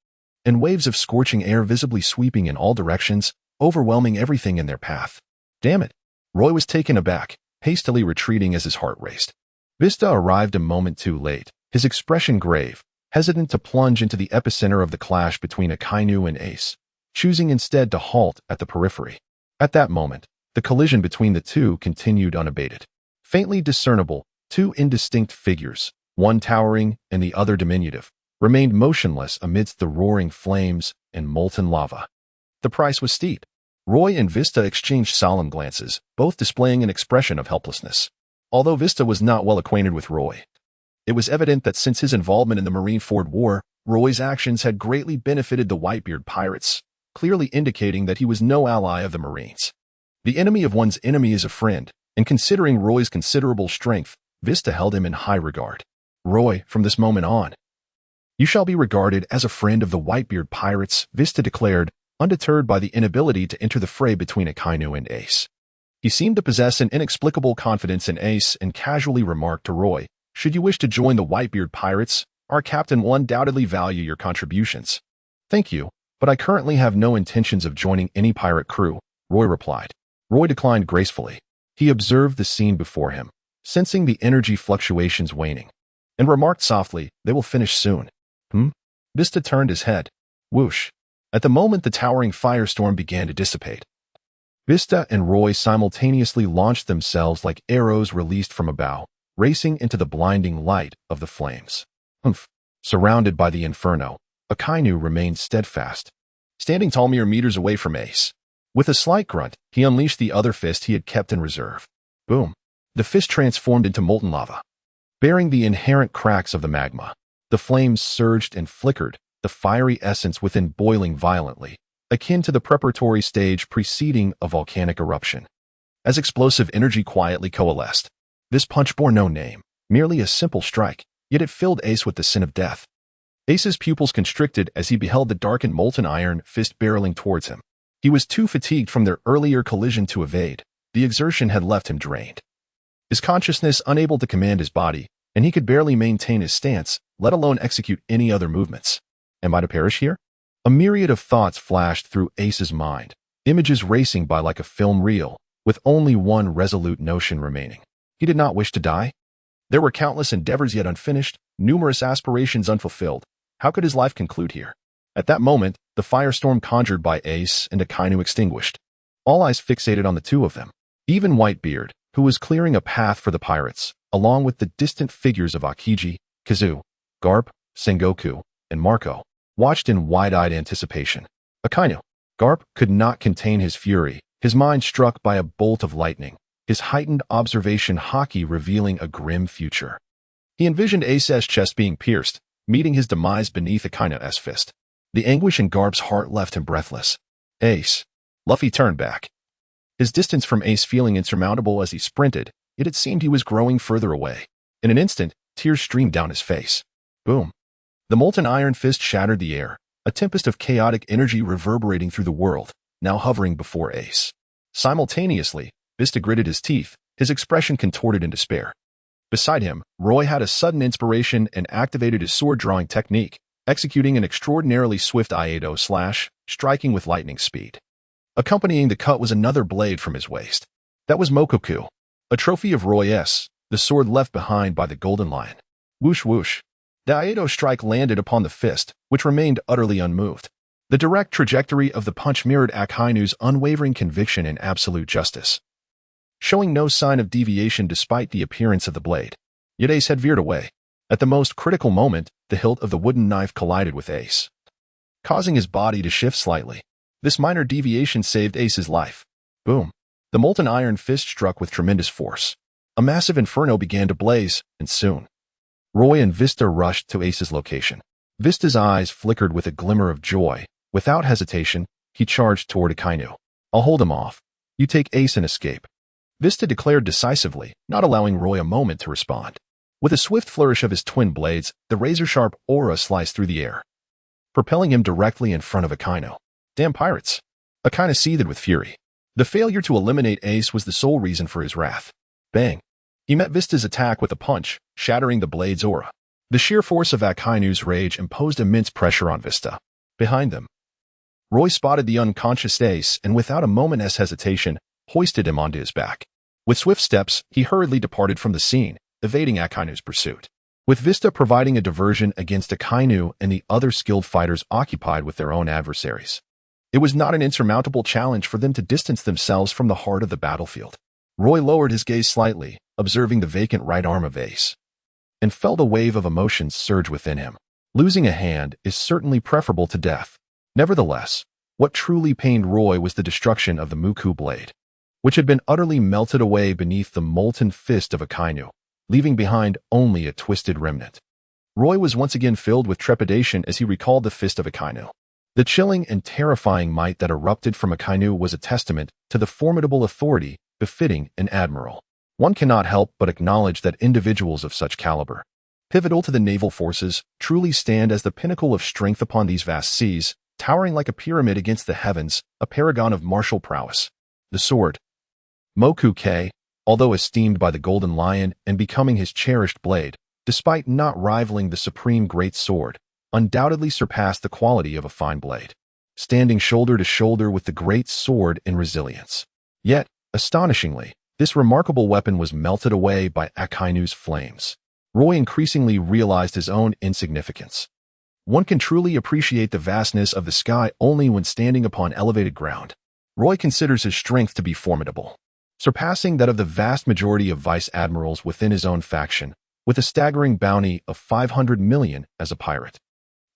and waves of scorching air visibly sweeping in all directions, overwhelming everything in their path. Damn it! Roy was taken aback, hastily retreating as his heart raced. Vista arrived a moment too late, his expression grave, hesitant to plunge into the epicenter of the clash between Akainu and Ace, choosing instead to halt at the periphery. At that moment, the collision between the two continued unabated. Faintly discernible, 2 indistinct figures, one towering and the other diminutive, remained motionless amidst the roaring flames and molten lava. The price was steep. Roy and Vista exchanged solemn glances, both displaying an expression of helplessness. Although Vista was not well acquainted with Roy, it was evident that since his involvement in the Marineford War, Roy's actions had greatly benefited the Whitebeard pirates, clearly indicating that he was no ally of the Marines. The enemy of one's enemy is a friend, and considering Roy's considerable strength, Vista held him in high regard. Roy, from this moment on, you shall be regarded as a friend of the Whitebeard pirates, Vista declared, undeterred by the inability to enter the fray between Akainu and Ace. He seemed to possess an inexplicable confidence in Ace and casually remarked to Roy, should you wish to join the Whitebeard pirates, our captain will undoubtedly value your contributions. Thank you, but I currently have no intentions of joining any pirate crew, Roy replied. Roy declined gracefully. He observed the scene before him, sensing the energy fluctuations waning, and remarked softly, they will finish soon. Vista turned his head. Whoosh. At the moment the towering firestorm began to dissipate, Vista and Roy simultaneously launched themselves like arrows released from a bow, racing into the blinding light of the flames. Surrounded by the inferno, Akainu remained steadfast, standing tall mere meters away from Ace. With a slight grunt, he unleashed the other fist he had kept in reserve. Boom. The fist transformed into molten lava, bearing the inherent cracks of the magma. The flames surged and flickered, the fiery essence within boiling violently, akin to the preparatory stage preceding a volcanic eruption. As explosive energy quietly coalesced, this punch bore no name, merely a simple strike, yet it filled Ace with the sin of death. Ace's pupils constricted as he beheld the darkened molten iron fist barreling towards him. He was too fatigued from their earlier collision to evade. The exertion had left him drained, his consciousness unable to command his body, and he could barely maintain his stance, let alone execute any other movements. Am I to perish here? A myriad of thoughts flashed through Ace's mind, images racing by like a film reel, with only one resolute notion remaining. He did not wish to die. There were countless endeavors yet unfinished, numerous aspirations unfulfilled. How could his life conclude here? At that moment, the firestorm conjured by Ace and Akainu extinguished. All eyes fixated on the two of them. Even Whitebeard, who was clearing a path for the pirates, along with the distant figures of Akiji, Kazu, Garp, Sengoku, and Marco, watched in wide-eyed anticipation. Akainu. Garp could not contain his fury, his mind struck by a bolt of lightning, his heightened observation haki revealing a grim future. He envisioned Ace's chest being pierced, meeting his demise beneath Akainu's fist. The anguish in Garp's heart left him breathless. Ace. Luffy turned back, his distance from Ace feeling insurmountable as he sprinted, yet it seemed he was growing further away. In an instant, tears streamed down his face. Boom. The molten iron fist shattered the air, a tempest of chaotic energy reverberating through the world, now hovering before Ace. Simultaneously, Vista gritted his teeth, his expression contorted in despair. Beside him, Roy had a sudden inspiration and activated his sword-drawing technique, executing an extraordinarily swift Iaedo slash, striking with lightning speed. Accompanying the cut was another blade from his waist. That was Mokoku, a trophy of Roy S., the sword left behind by the Golden Lion. Whoosh whoosh. The Iaedo strike landed upon the fist, which remained utterly unmoved. The direct trajectory of the punch mirrored Akainu's unwavering conviction in absolute justice, showing no sign of deviation despite the appearance of the blade. Yet Ace had veered away. At the most critical moment, the hilt of the wooden knife collided with Ace, causing his body to shift slightly. This minor deviation saved Ace's life. Boom. The molten iron fist struck with tremendous force. A massive inferno began to blaze, and soon, Roy and Vista rushed to Ace's location. Vista's eyes flickered with a glimmer of joy. Without hesitation, he charged toward Akainu. I'll hold him off. You take Ace and escape, Vista declared decisively, not allowing Roy a moment to respond. With a swift flourish of his twin blades, the razor-sharp aura sliced through the air, propelling him directly in front of Akainu. Damn pirates! Akainu seethed with fury. The failure to eliminate Ace was the sole reason for his wrath. Bang! He met Vista's attack with a punch, shattering the blade's aura. The sheer force of Akainu's rage imposed immense pressure on Vista. Behind them, Roy spotted the unconscious Ace and without a moment's hesitation, hoisted him onto his back. With swift steps, he hurriedly departed from the scene, evading Akainu's pursuit, with Vista providing a diversion against Akainu and the other skilled fighters occupied with their own adversaries. It was not an insurmountable challenge for them to distance themselves from the heart of the battlefield. Roy lowered his gaze slightly, observing the vacant right arm of Ace, and felt a wave of emotions surge within him. Losing a hand is certainly preferable to death. Nevertheless, what truly pained Roy was the destruction of the Muku blade. which had been utterly melted away beneath the molten fist of Akainu, leaving behind only a twisted remnant. Roy was once again filled with trepidation as he recalled the fist of Akainu. The chilling and terrifying might that erupted from Akainu was a testament to the formidable authority befitting an admiral. One cannot help but acknowledge that individuals of such caliber, pivotal to the naval forces, truly stand as the pinnacle of strength upon these vast seas, towering like a pyramid against the heavens, a paragon of martial prowess. The sword. Moku K, although esteemed by the Golden Lion and becoming his cherished blade, despite not rivaling the supreme great sword, undoubtedly surpassed the quality of a fine blade, standing shoulder to shoulder with the great sword in resilience. Yet, astonishingly, this remarkable weapon was melted away by Akainu's flames. Roy increasingly realized his own insignificance. One can truly appreciate the vastness of the sky only when standing upon elevated ground. Roy considers his strength to be formidable, surpassing that of the vast majority of vice admirals within his own faction, with a staggering bounty of 500 million as a pirate.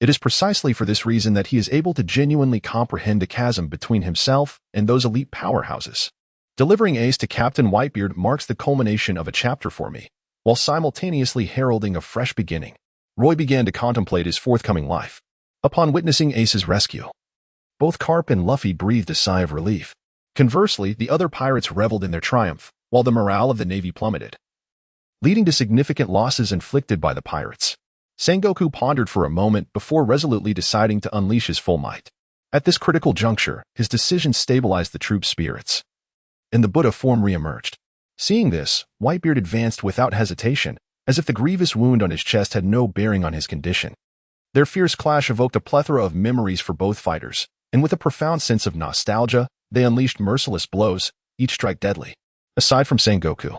It is precisely for this reason that he is able to genuinely comprehend the chasm between himself and those elite powerhouses. Delivering ace to Captain Whitebeard marks the culmination of a chapter for me, while simultaneously heralding a fresh beginning. Roy began to contemplate his forthcoming life. Upon witnessing Ace's rescue, both Carp and Luffy breathed a sigh of relief. Conversely, the other pirates reveled in their triumph, while the morale of the Navy plummeted, leading to significant losses inflicted by the pirates. Sengoku pondered for a moment before resolutely deciding to unleash his full might. At this critical juncture, his decision stabilized the troops' spirits, and the Buddha form re-emerged. Seeing this, Whitebeard advanced without hesitation, as if the grievous wound on his chest had no bearing on his condition. Their fierce clash evoked a plethora of memories for both fighters, and with a profound sense of nostalgia, they unleashed merciless blows, each strike deadly. Aside from Sengoku,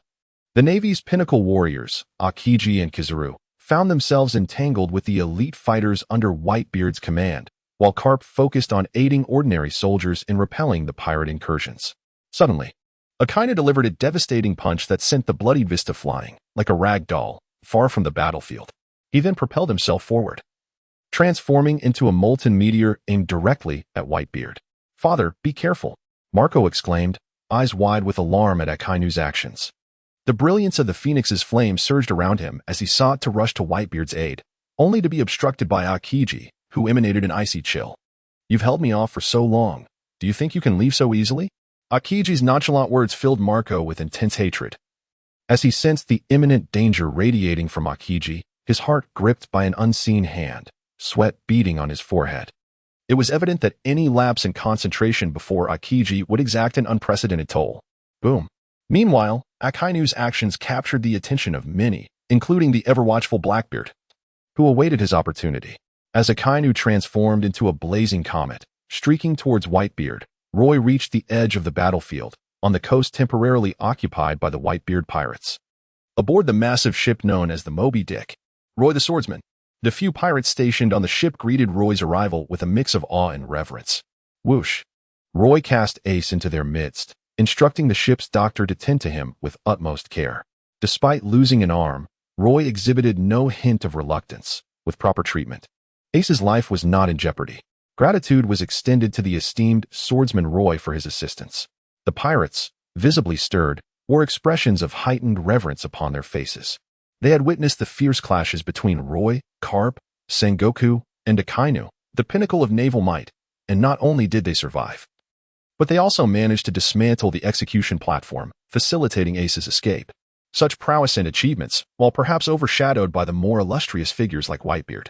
the Navy's pinnacle warriors, Akiji and Kizaru, found themselves entangled with the elite fighters under Whitebeard's command, while Carp focused on aiding ordinary soldiers in repelling the pirate incursions. Suddenly, Akainu delivered a devastating punch that sent the bloodied Vista flying, like a rag doll, far from the battlefield. He then propelled himself forward, transforming into a molten meteor aimed directly at Whitebeard. "Father, be careful," Marco exclaimed, eyes wide with alarm at Akainu's actions. The brilliance of the Phoenix's flame surged around him as he sought to rush to Whitebeard's aid, only to be obstructed by Akiji, who emanated an icy chill. "You've held me off for so long. Do you think you can leave so easily?" Akiji's nonchalant words filled Marco with intense hatred. As he sensed the imminent danger radiating from Akiji, his heart gripped by an unseen hand, sweat beading on his forehead. It was evident that any lapse in concentration before Akiji would exact an unprecedented toll. Boom. Meanwhile, Akainu's actions captured the attention of many, including the ever-watchful Blackbeard, who awaited his opportunity. As Akainu transformed into a blazing comet, streaking towards Whitebeard, Roy reached the edge of the battlefield, on the coast temporarily occupied by the Whitebeard pirates. Aboard the massive ship known as the Moby Dick, Roy the Swordsman, the few pirates stationed on the ship greeted Roy's arrival with a mix of awe and reverence. Whoosh! Roy cast Ace into their midst, instructing the ship's doctor to tend to him with utmost care. Despite losing an arm, Roy exhibited no hint of reluctance. With proper treatment, Ace's life was not in jeopardy. Gratitude was extended to the esteemed Swordsman Roy for his assistance. The pirates, visibly stirred, wore expressions of heightened reverence upon their faces. They had witnessed the fierce clashes between Roy, Carp, Sengoku, and Akainu, the pinnacle of naval might, and not only did they survive, but they also managed to dismantle the execution platform, facilitating Ace's escape. Such prowess and achievements, while perhaps overshadowed by the more illustrious figures like Whitebeard,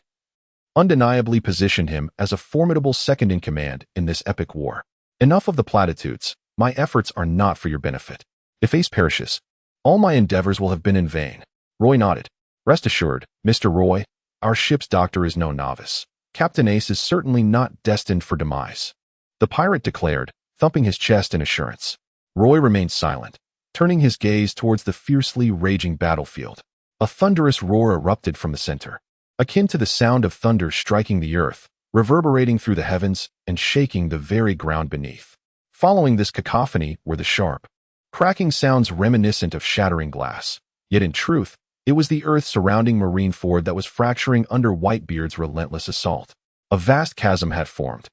undeniably positioned him as a formidable second-in-command in this epic war. Enough of the platitudes. My efforts are not for your benefit. If Ace perishes, all my endeavors will have been in vain. Roy nodded. Rest assured, Mr. Roy, our ship's doctor is no novice. Captain Ace is certainly not destined for demise, the pirate declared, thumping his chest in assurance. Roy remained silent, turning his gaze towards the fiercely raging battlefield. A thunderous roar erupted from the center, akin to the sound of thunder striking the earth, reverberating through the heavens and shaking the very ground beneath. Following this cacophony were the sharp, cracking sounds reminiscent of shattering glass. Yet in truth, it was the earth surrounding Marine Ford that was fracturing under Whitebeard's relentless assault. A vast chasm had formed,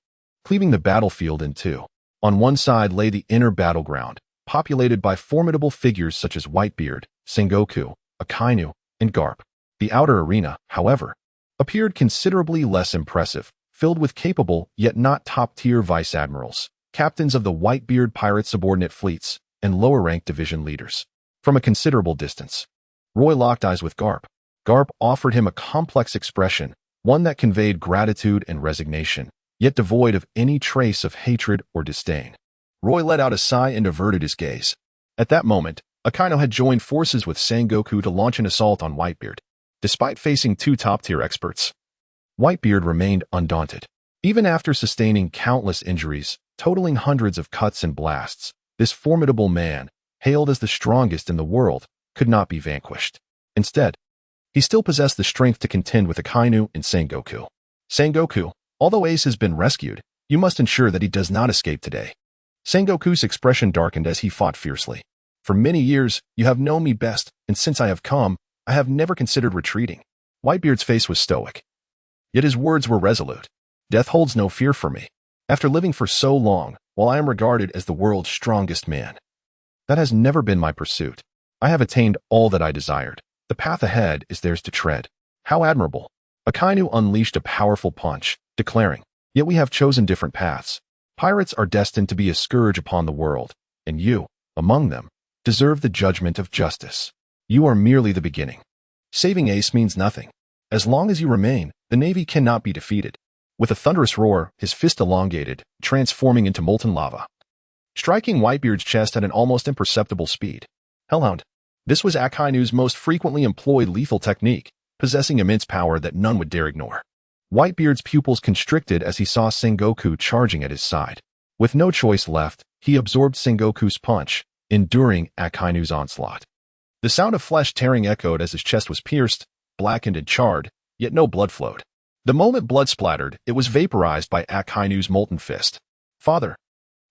cleaving the battlefield in two. On one side lay the inner battleground, populated by formidable figures such as Whitebeard, Sengoku, Akainu, and Garp. The outer arena, however, appeared considerably less impressive, filled with capable yet not top-tier vice admirals, captains of the Whitebeard pirate subordinate fleets, and lower-ranked division leaders. From a considerable distance, Roy locked eyes with Garp. Garp offered him a complex expression, one that conveyed gratitude and resignation, yet devoid of any trace of hatred or disdain. Roy let out a sigh and averted his gaze. At that moment, Akainu had joined forces with Sengoku to launch an assault on Whitebeard. Despite facing two top-tier experts, Whitebeard remained undaunted. Even after sustaining countless injuries, totaling hundreds of cuts and blasts, this formidable man, hailed as the strongest in the world, could not be vanquished. Instead, he still possessed the strength to contend with Akainu and Sengoku. Sengoku, although Ace has been rescued, you must ensure that he does not escape today. Sengoku's expression darkened as he fought fiercely. For many years, you have known me best, and since I have come, I have never considered retreating. Whitebeard's face was stoic, yet his words were resolute. Death holds no fear for me. After living for so long, while I am regarded as the world's strongest man, that has never been my pursuit. I have attained all that I desired. The path ahead is theirs to tread. How admirable. Akainu unleashed a powerful punch, declaring, "Yet we have chosen different paths. Pirates are destined to be a scourge upon the world, and you, among them, deserve the judgment of justice. You are merely the beginning. Saving Ace means nothing. As long as you remain, the Navy cannot be defeated." With a thunderous roar, his fist elongated, transforming into molten lava, striking Whitebeard's chest at an almost imperceptible speed. Hellhound. This was Akainu's most frequently employed lethal technique, possessing immense power that none would dare ignore. Whitebeard's pupils constricted as he saw Sengoku charging at his side. With no choice left, he absorbed Sengoku's punch, enduring Akainu's onslaught. The sound of flesh tearing echoed as his chest was pierced, blackened and charred, yet no blood flowed. The moment blood splattered, it was vaporized by Akainu's molten fist. "Father!"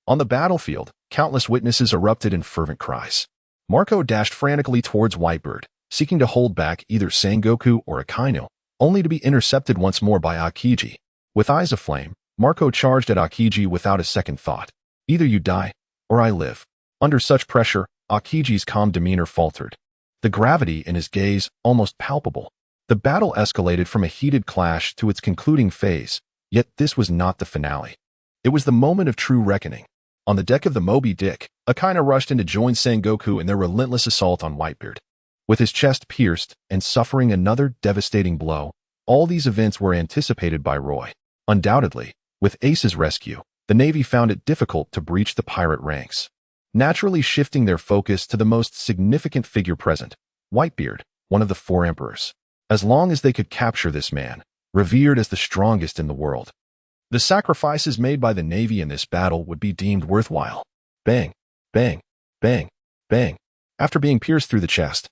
On the battlefield, countless witnesses erupted in fervent cries. Marco dashed frantically towards Whitebeard, seeking to hold back either Sengoku or Akainu, only to be intercepted once more by Akiji. With eyes aflame, Marco charged at Akiji without a second thought. "Either you die, or I live." Under such pressure, Akiji's calm demeanor faltered, the gravity in his gaze almost palpable. The battle escalated from a heated clash to its concluding phase, yet this was not the finale. It was the moment of true reckoning. On the deck of the Moby Dick, Akainu rushed in to join Sengoku in their relentless assault on Whitebeard. With his chest pierced and suffering another devastating blow, all these events were anticipated by Roy. Undoubtedly, with Ace's rescue, the Navy found it difficult to breach the pirate ranks, naturally shifting their focus to the most significant figure present, Whitebeard, one of the four emperors. As long as they could capture this man, revered as the strongest in the world, the sacrifices made by the Navy in this battle would be deemed worthwhile. Bang, bang, bang, bang. After being pierced through the chest,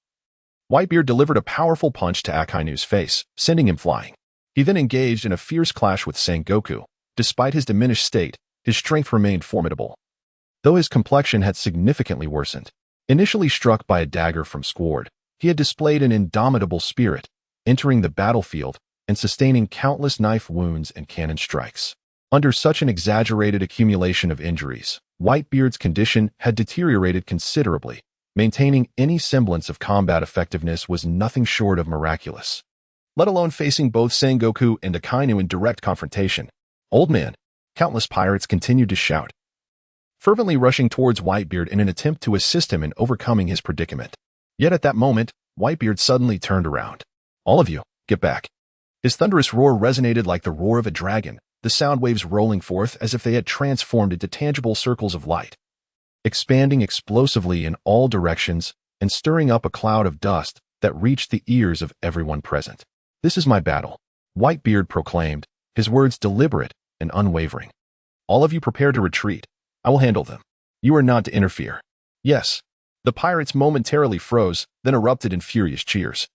Whitebeard delivered a powerful punch to Akainu's face, sending him flying. He then engaged in a fierce clash with Sengoku. Despite his diminished state, his strength remained formidable, though his complexion had significantly worsened. Initially struck by a dagger from Squard, he had displayed an indomitable spirit, entering the battlefield and sustaining countless knife wounds and cannon strikes. Under such an exaggerated accumulation of injuries, Whitebeard's condition had deteriorated considerably. Maintaining any semblance of combat effectiveness was nothing short of miraculous, let alone facing both Sengoku and Akainu in direct confrontation. "Old man!" Countless pirates continued to shout, fervently rushing towards Whitebeard in an attempt to assist him in overcoming his predicament. Yet at that moment, Whitebeard suddenly turned around. "All of you, get back." His thunderous roar resonated like the roar of a dragon, the sound waves rolling forth as if they had transformed into tangible circles of light, expanding explosively in all directions and stirring up a cloud of dust that reached the ears of everyone present. "This is my battle," Whitebeard proclaimed, his words deliberate and unwavering. "All of you prepare to retreat. I will handle them. You are not to interfere." "Yes." The pirates momentarily froze, then erupted in furious cheers,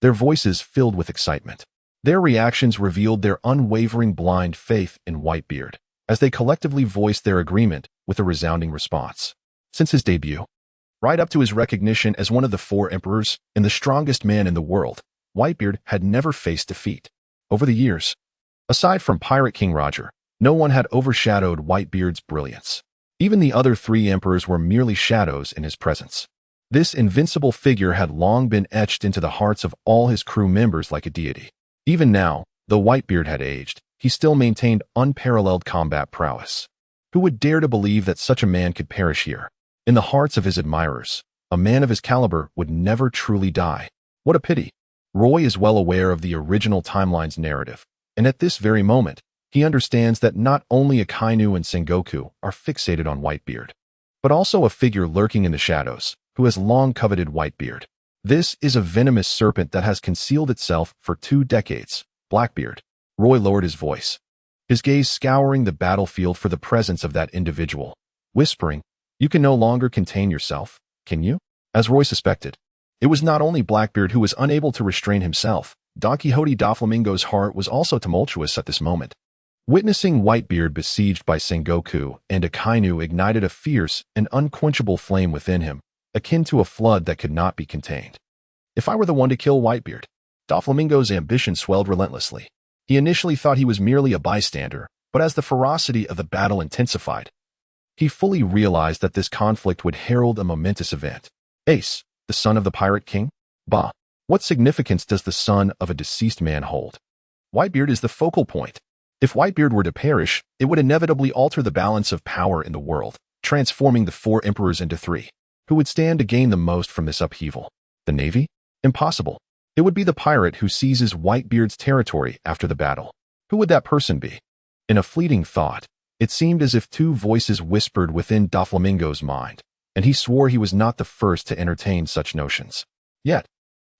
their voices filled with excitement. Their reactions revealed their unwavering blind faith in Whitebeard, as they collectively voiced their agreement with a resounding response. Since his debut, right up to his recognition as one of the four emperors and the strongest man in the world, Whitebeard had never faced defeat. Over the years, aside from Pirate King Roger, no one had overshadowed Whitebeard's brilliance. Even the other three emperors were merely shadows in his presence. This invincible figure had long been etched into the hearts of all his crew members like a deity. Even now, though Whitebeard had aged, he still maintained unparalleled combat prowess. Who would dare to believe that such a man could perish here? In the hearts of his admirers, a man of his caliber would never truly die. What a pity. Roy is well aware of the original timeline's narrative, and at this very moment, he understands that not only Akainu and Sengoku are fixated on Whitebeard, but also a figure lurking in the shadows, who has long coveted Whitebeard. This is a venomous serpent that has concealed itself for 2 decades, Blackbeard. Roy lowered his voice, his gaze scouring the battlefield for the presence of that individual, whispering, "You can no longer contain yourself, can you?" As Roy suspected, it was not only Blackbeard who was unable to restrain himself. Don Quixote Doflamingo's heart was also tumultuous at this moment. Witnessing Whitebeard besieged by Sengoku and Akainu ignited a fierce and unquenchable flame within him, akin to a flood that could not be contained. If I were the one to kill Whitebeard, Doflamingo's ambition swelled relentlessly. He initially thought he was merely a bystander, but as the ferocity of the battle intensified, he fully realized that this conflict would herald a momentous event. Ace, the son of the Pirate King? Bah! What significance does the son of a deceased man hold? Whitebeard is the focal point. If Whitebeard were to perish, it would inevitably alter the balance of power in the world, transforming the 4 emperors into 3. Who would stand to gain the most from this upheaval? The Navy? Impossible. It would be the pirate who seizes Whitebeard's territory after the battle. Who would that person be? In a fleeting thought, it seemed as if 2 voices whispered within Doflamingo's mind, and he swore he was not the first to entertain such notions. Yet,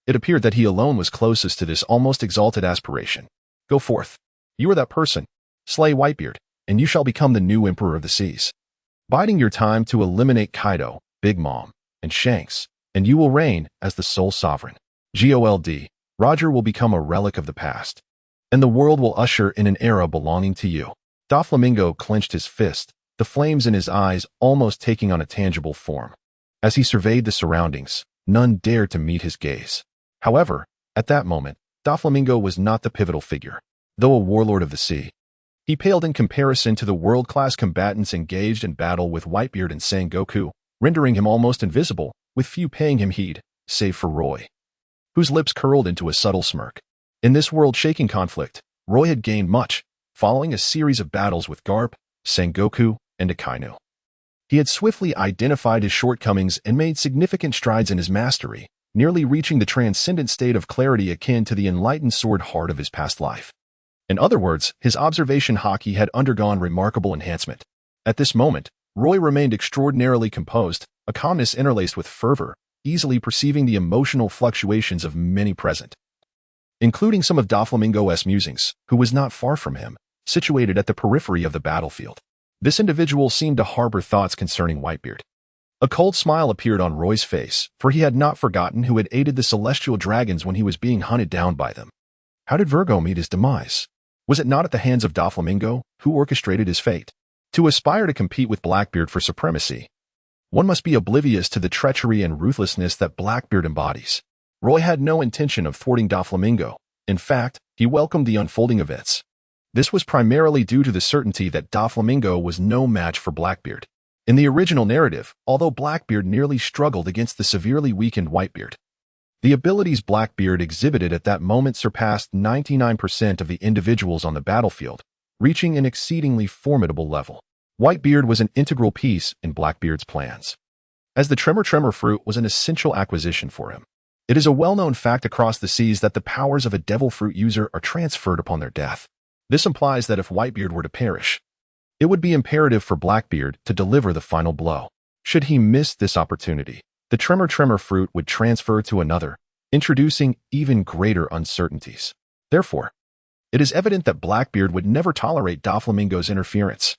it appeared that he alone was closest to this almost exalted aspiration. Go forth. You are that person. Slay Whitebeard, and you shall become the new Emperor of the Seas. Biding your time to eliminate Kaido, Big Mom, and Shanks, and you will reign as the sole sovereign. GOLD, Roger will become a relic of the past, and the world will usher in an era belonging to you. Doflamingo clenched his fist, the flames in his eyes almost taking on a tangible form. As he surveyed the surroundings, none dared to meet his gaze. However, at that moment, Doflamingo was not the pivotal figure. Though a warlord of the sea, he paled in comparison to the world-class combatants engaged in battle with Whitebeard and Sengoku, rendering him almost invisible, with few paying him heed, save for Roy, whose lips curled into a subtle smirk. In this world-shaking conflict, Roy had gained much, following a series of battles with Garp, Sengoku, and Akainu. He had swiftly identified his shortcomings and made significant strides in his mastery, nearly reaching the transcendent state of clarity akin to the enlightened sword heart of his past life. In other words, his observation haki had undergone remarkable enhancement. At this moment, Roy remained extraordinarily composed, a calmness interlaced with fervor, easily perceiving the emotional fluctuations of many present, including some of Doflamingo's musings, who was not far from him, situated at the periphery of the battlefield. This individual seemed to harbor thoughts concerning Whitebeard. A cold smile appeared on Roy's face, for he had not forgotten who had aided the celestial dragons when he was being hunted down by them. How did Virgo meet his demise? Was it not at the hands of Doflamingo, who orchestrated his fate? To aspire to compete with Blackbeard for supremacy, one must be oblivious to the treachery and ruthlessness that Blackbeard embodies. Roy had no intention of thwarting Doflamingo. In fact, he welcomed the unfolding events. This was primarily due to the certainty that Doflamingo was no match for Blackbeard. In the original narrative, although Blackbeard nearly struggled against the severely weakened Whitebeard, the abilities Blackbeard exhibited at that moment surpassed 99% of the individuals on the battlefield, reaching an exceedingly formidable level. Whitebeard was an integral piece in Blackbeard's plans, as the Tremor fruit was an essential acquisition for him. It is a well-known fact across the seas that the powers of a devil fruit user are transferred upon their death. This implies that if Whitebeard were to perish, it would be imperative for Blackbeard to deliver the final blow. Should he miss this opportunity, the Tremor fruit would transfer to another, introducing even greater uncertainties. Therefore, it is evident that Blackbeard would never tolerate Doflamingo's interference.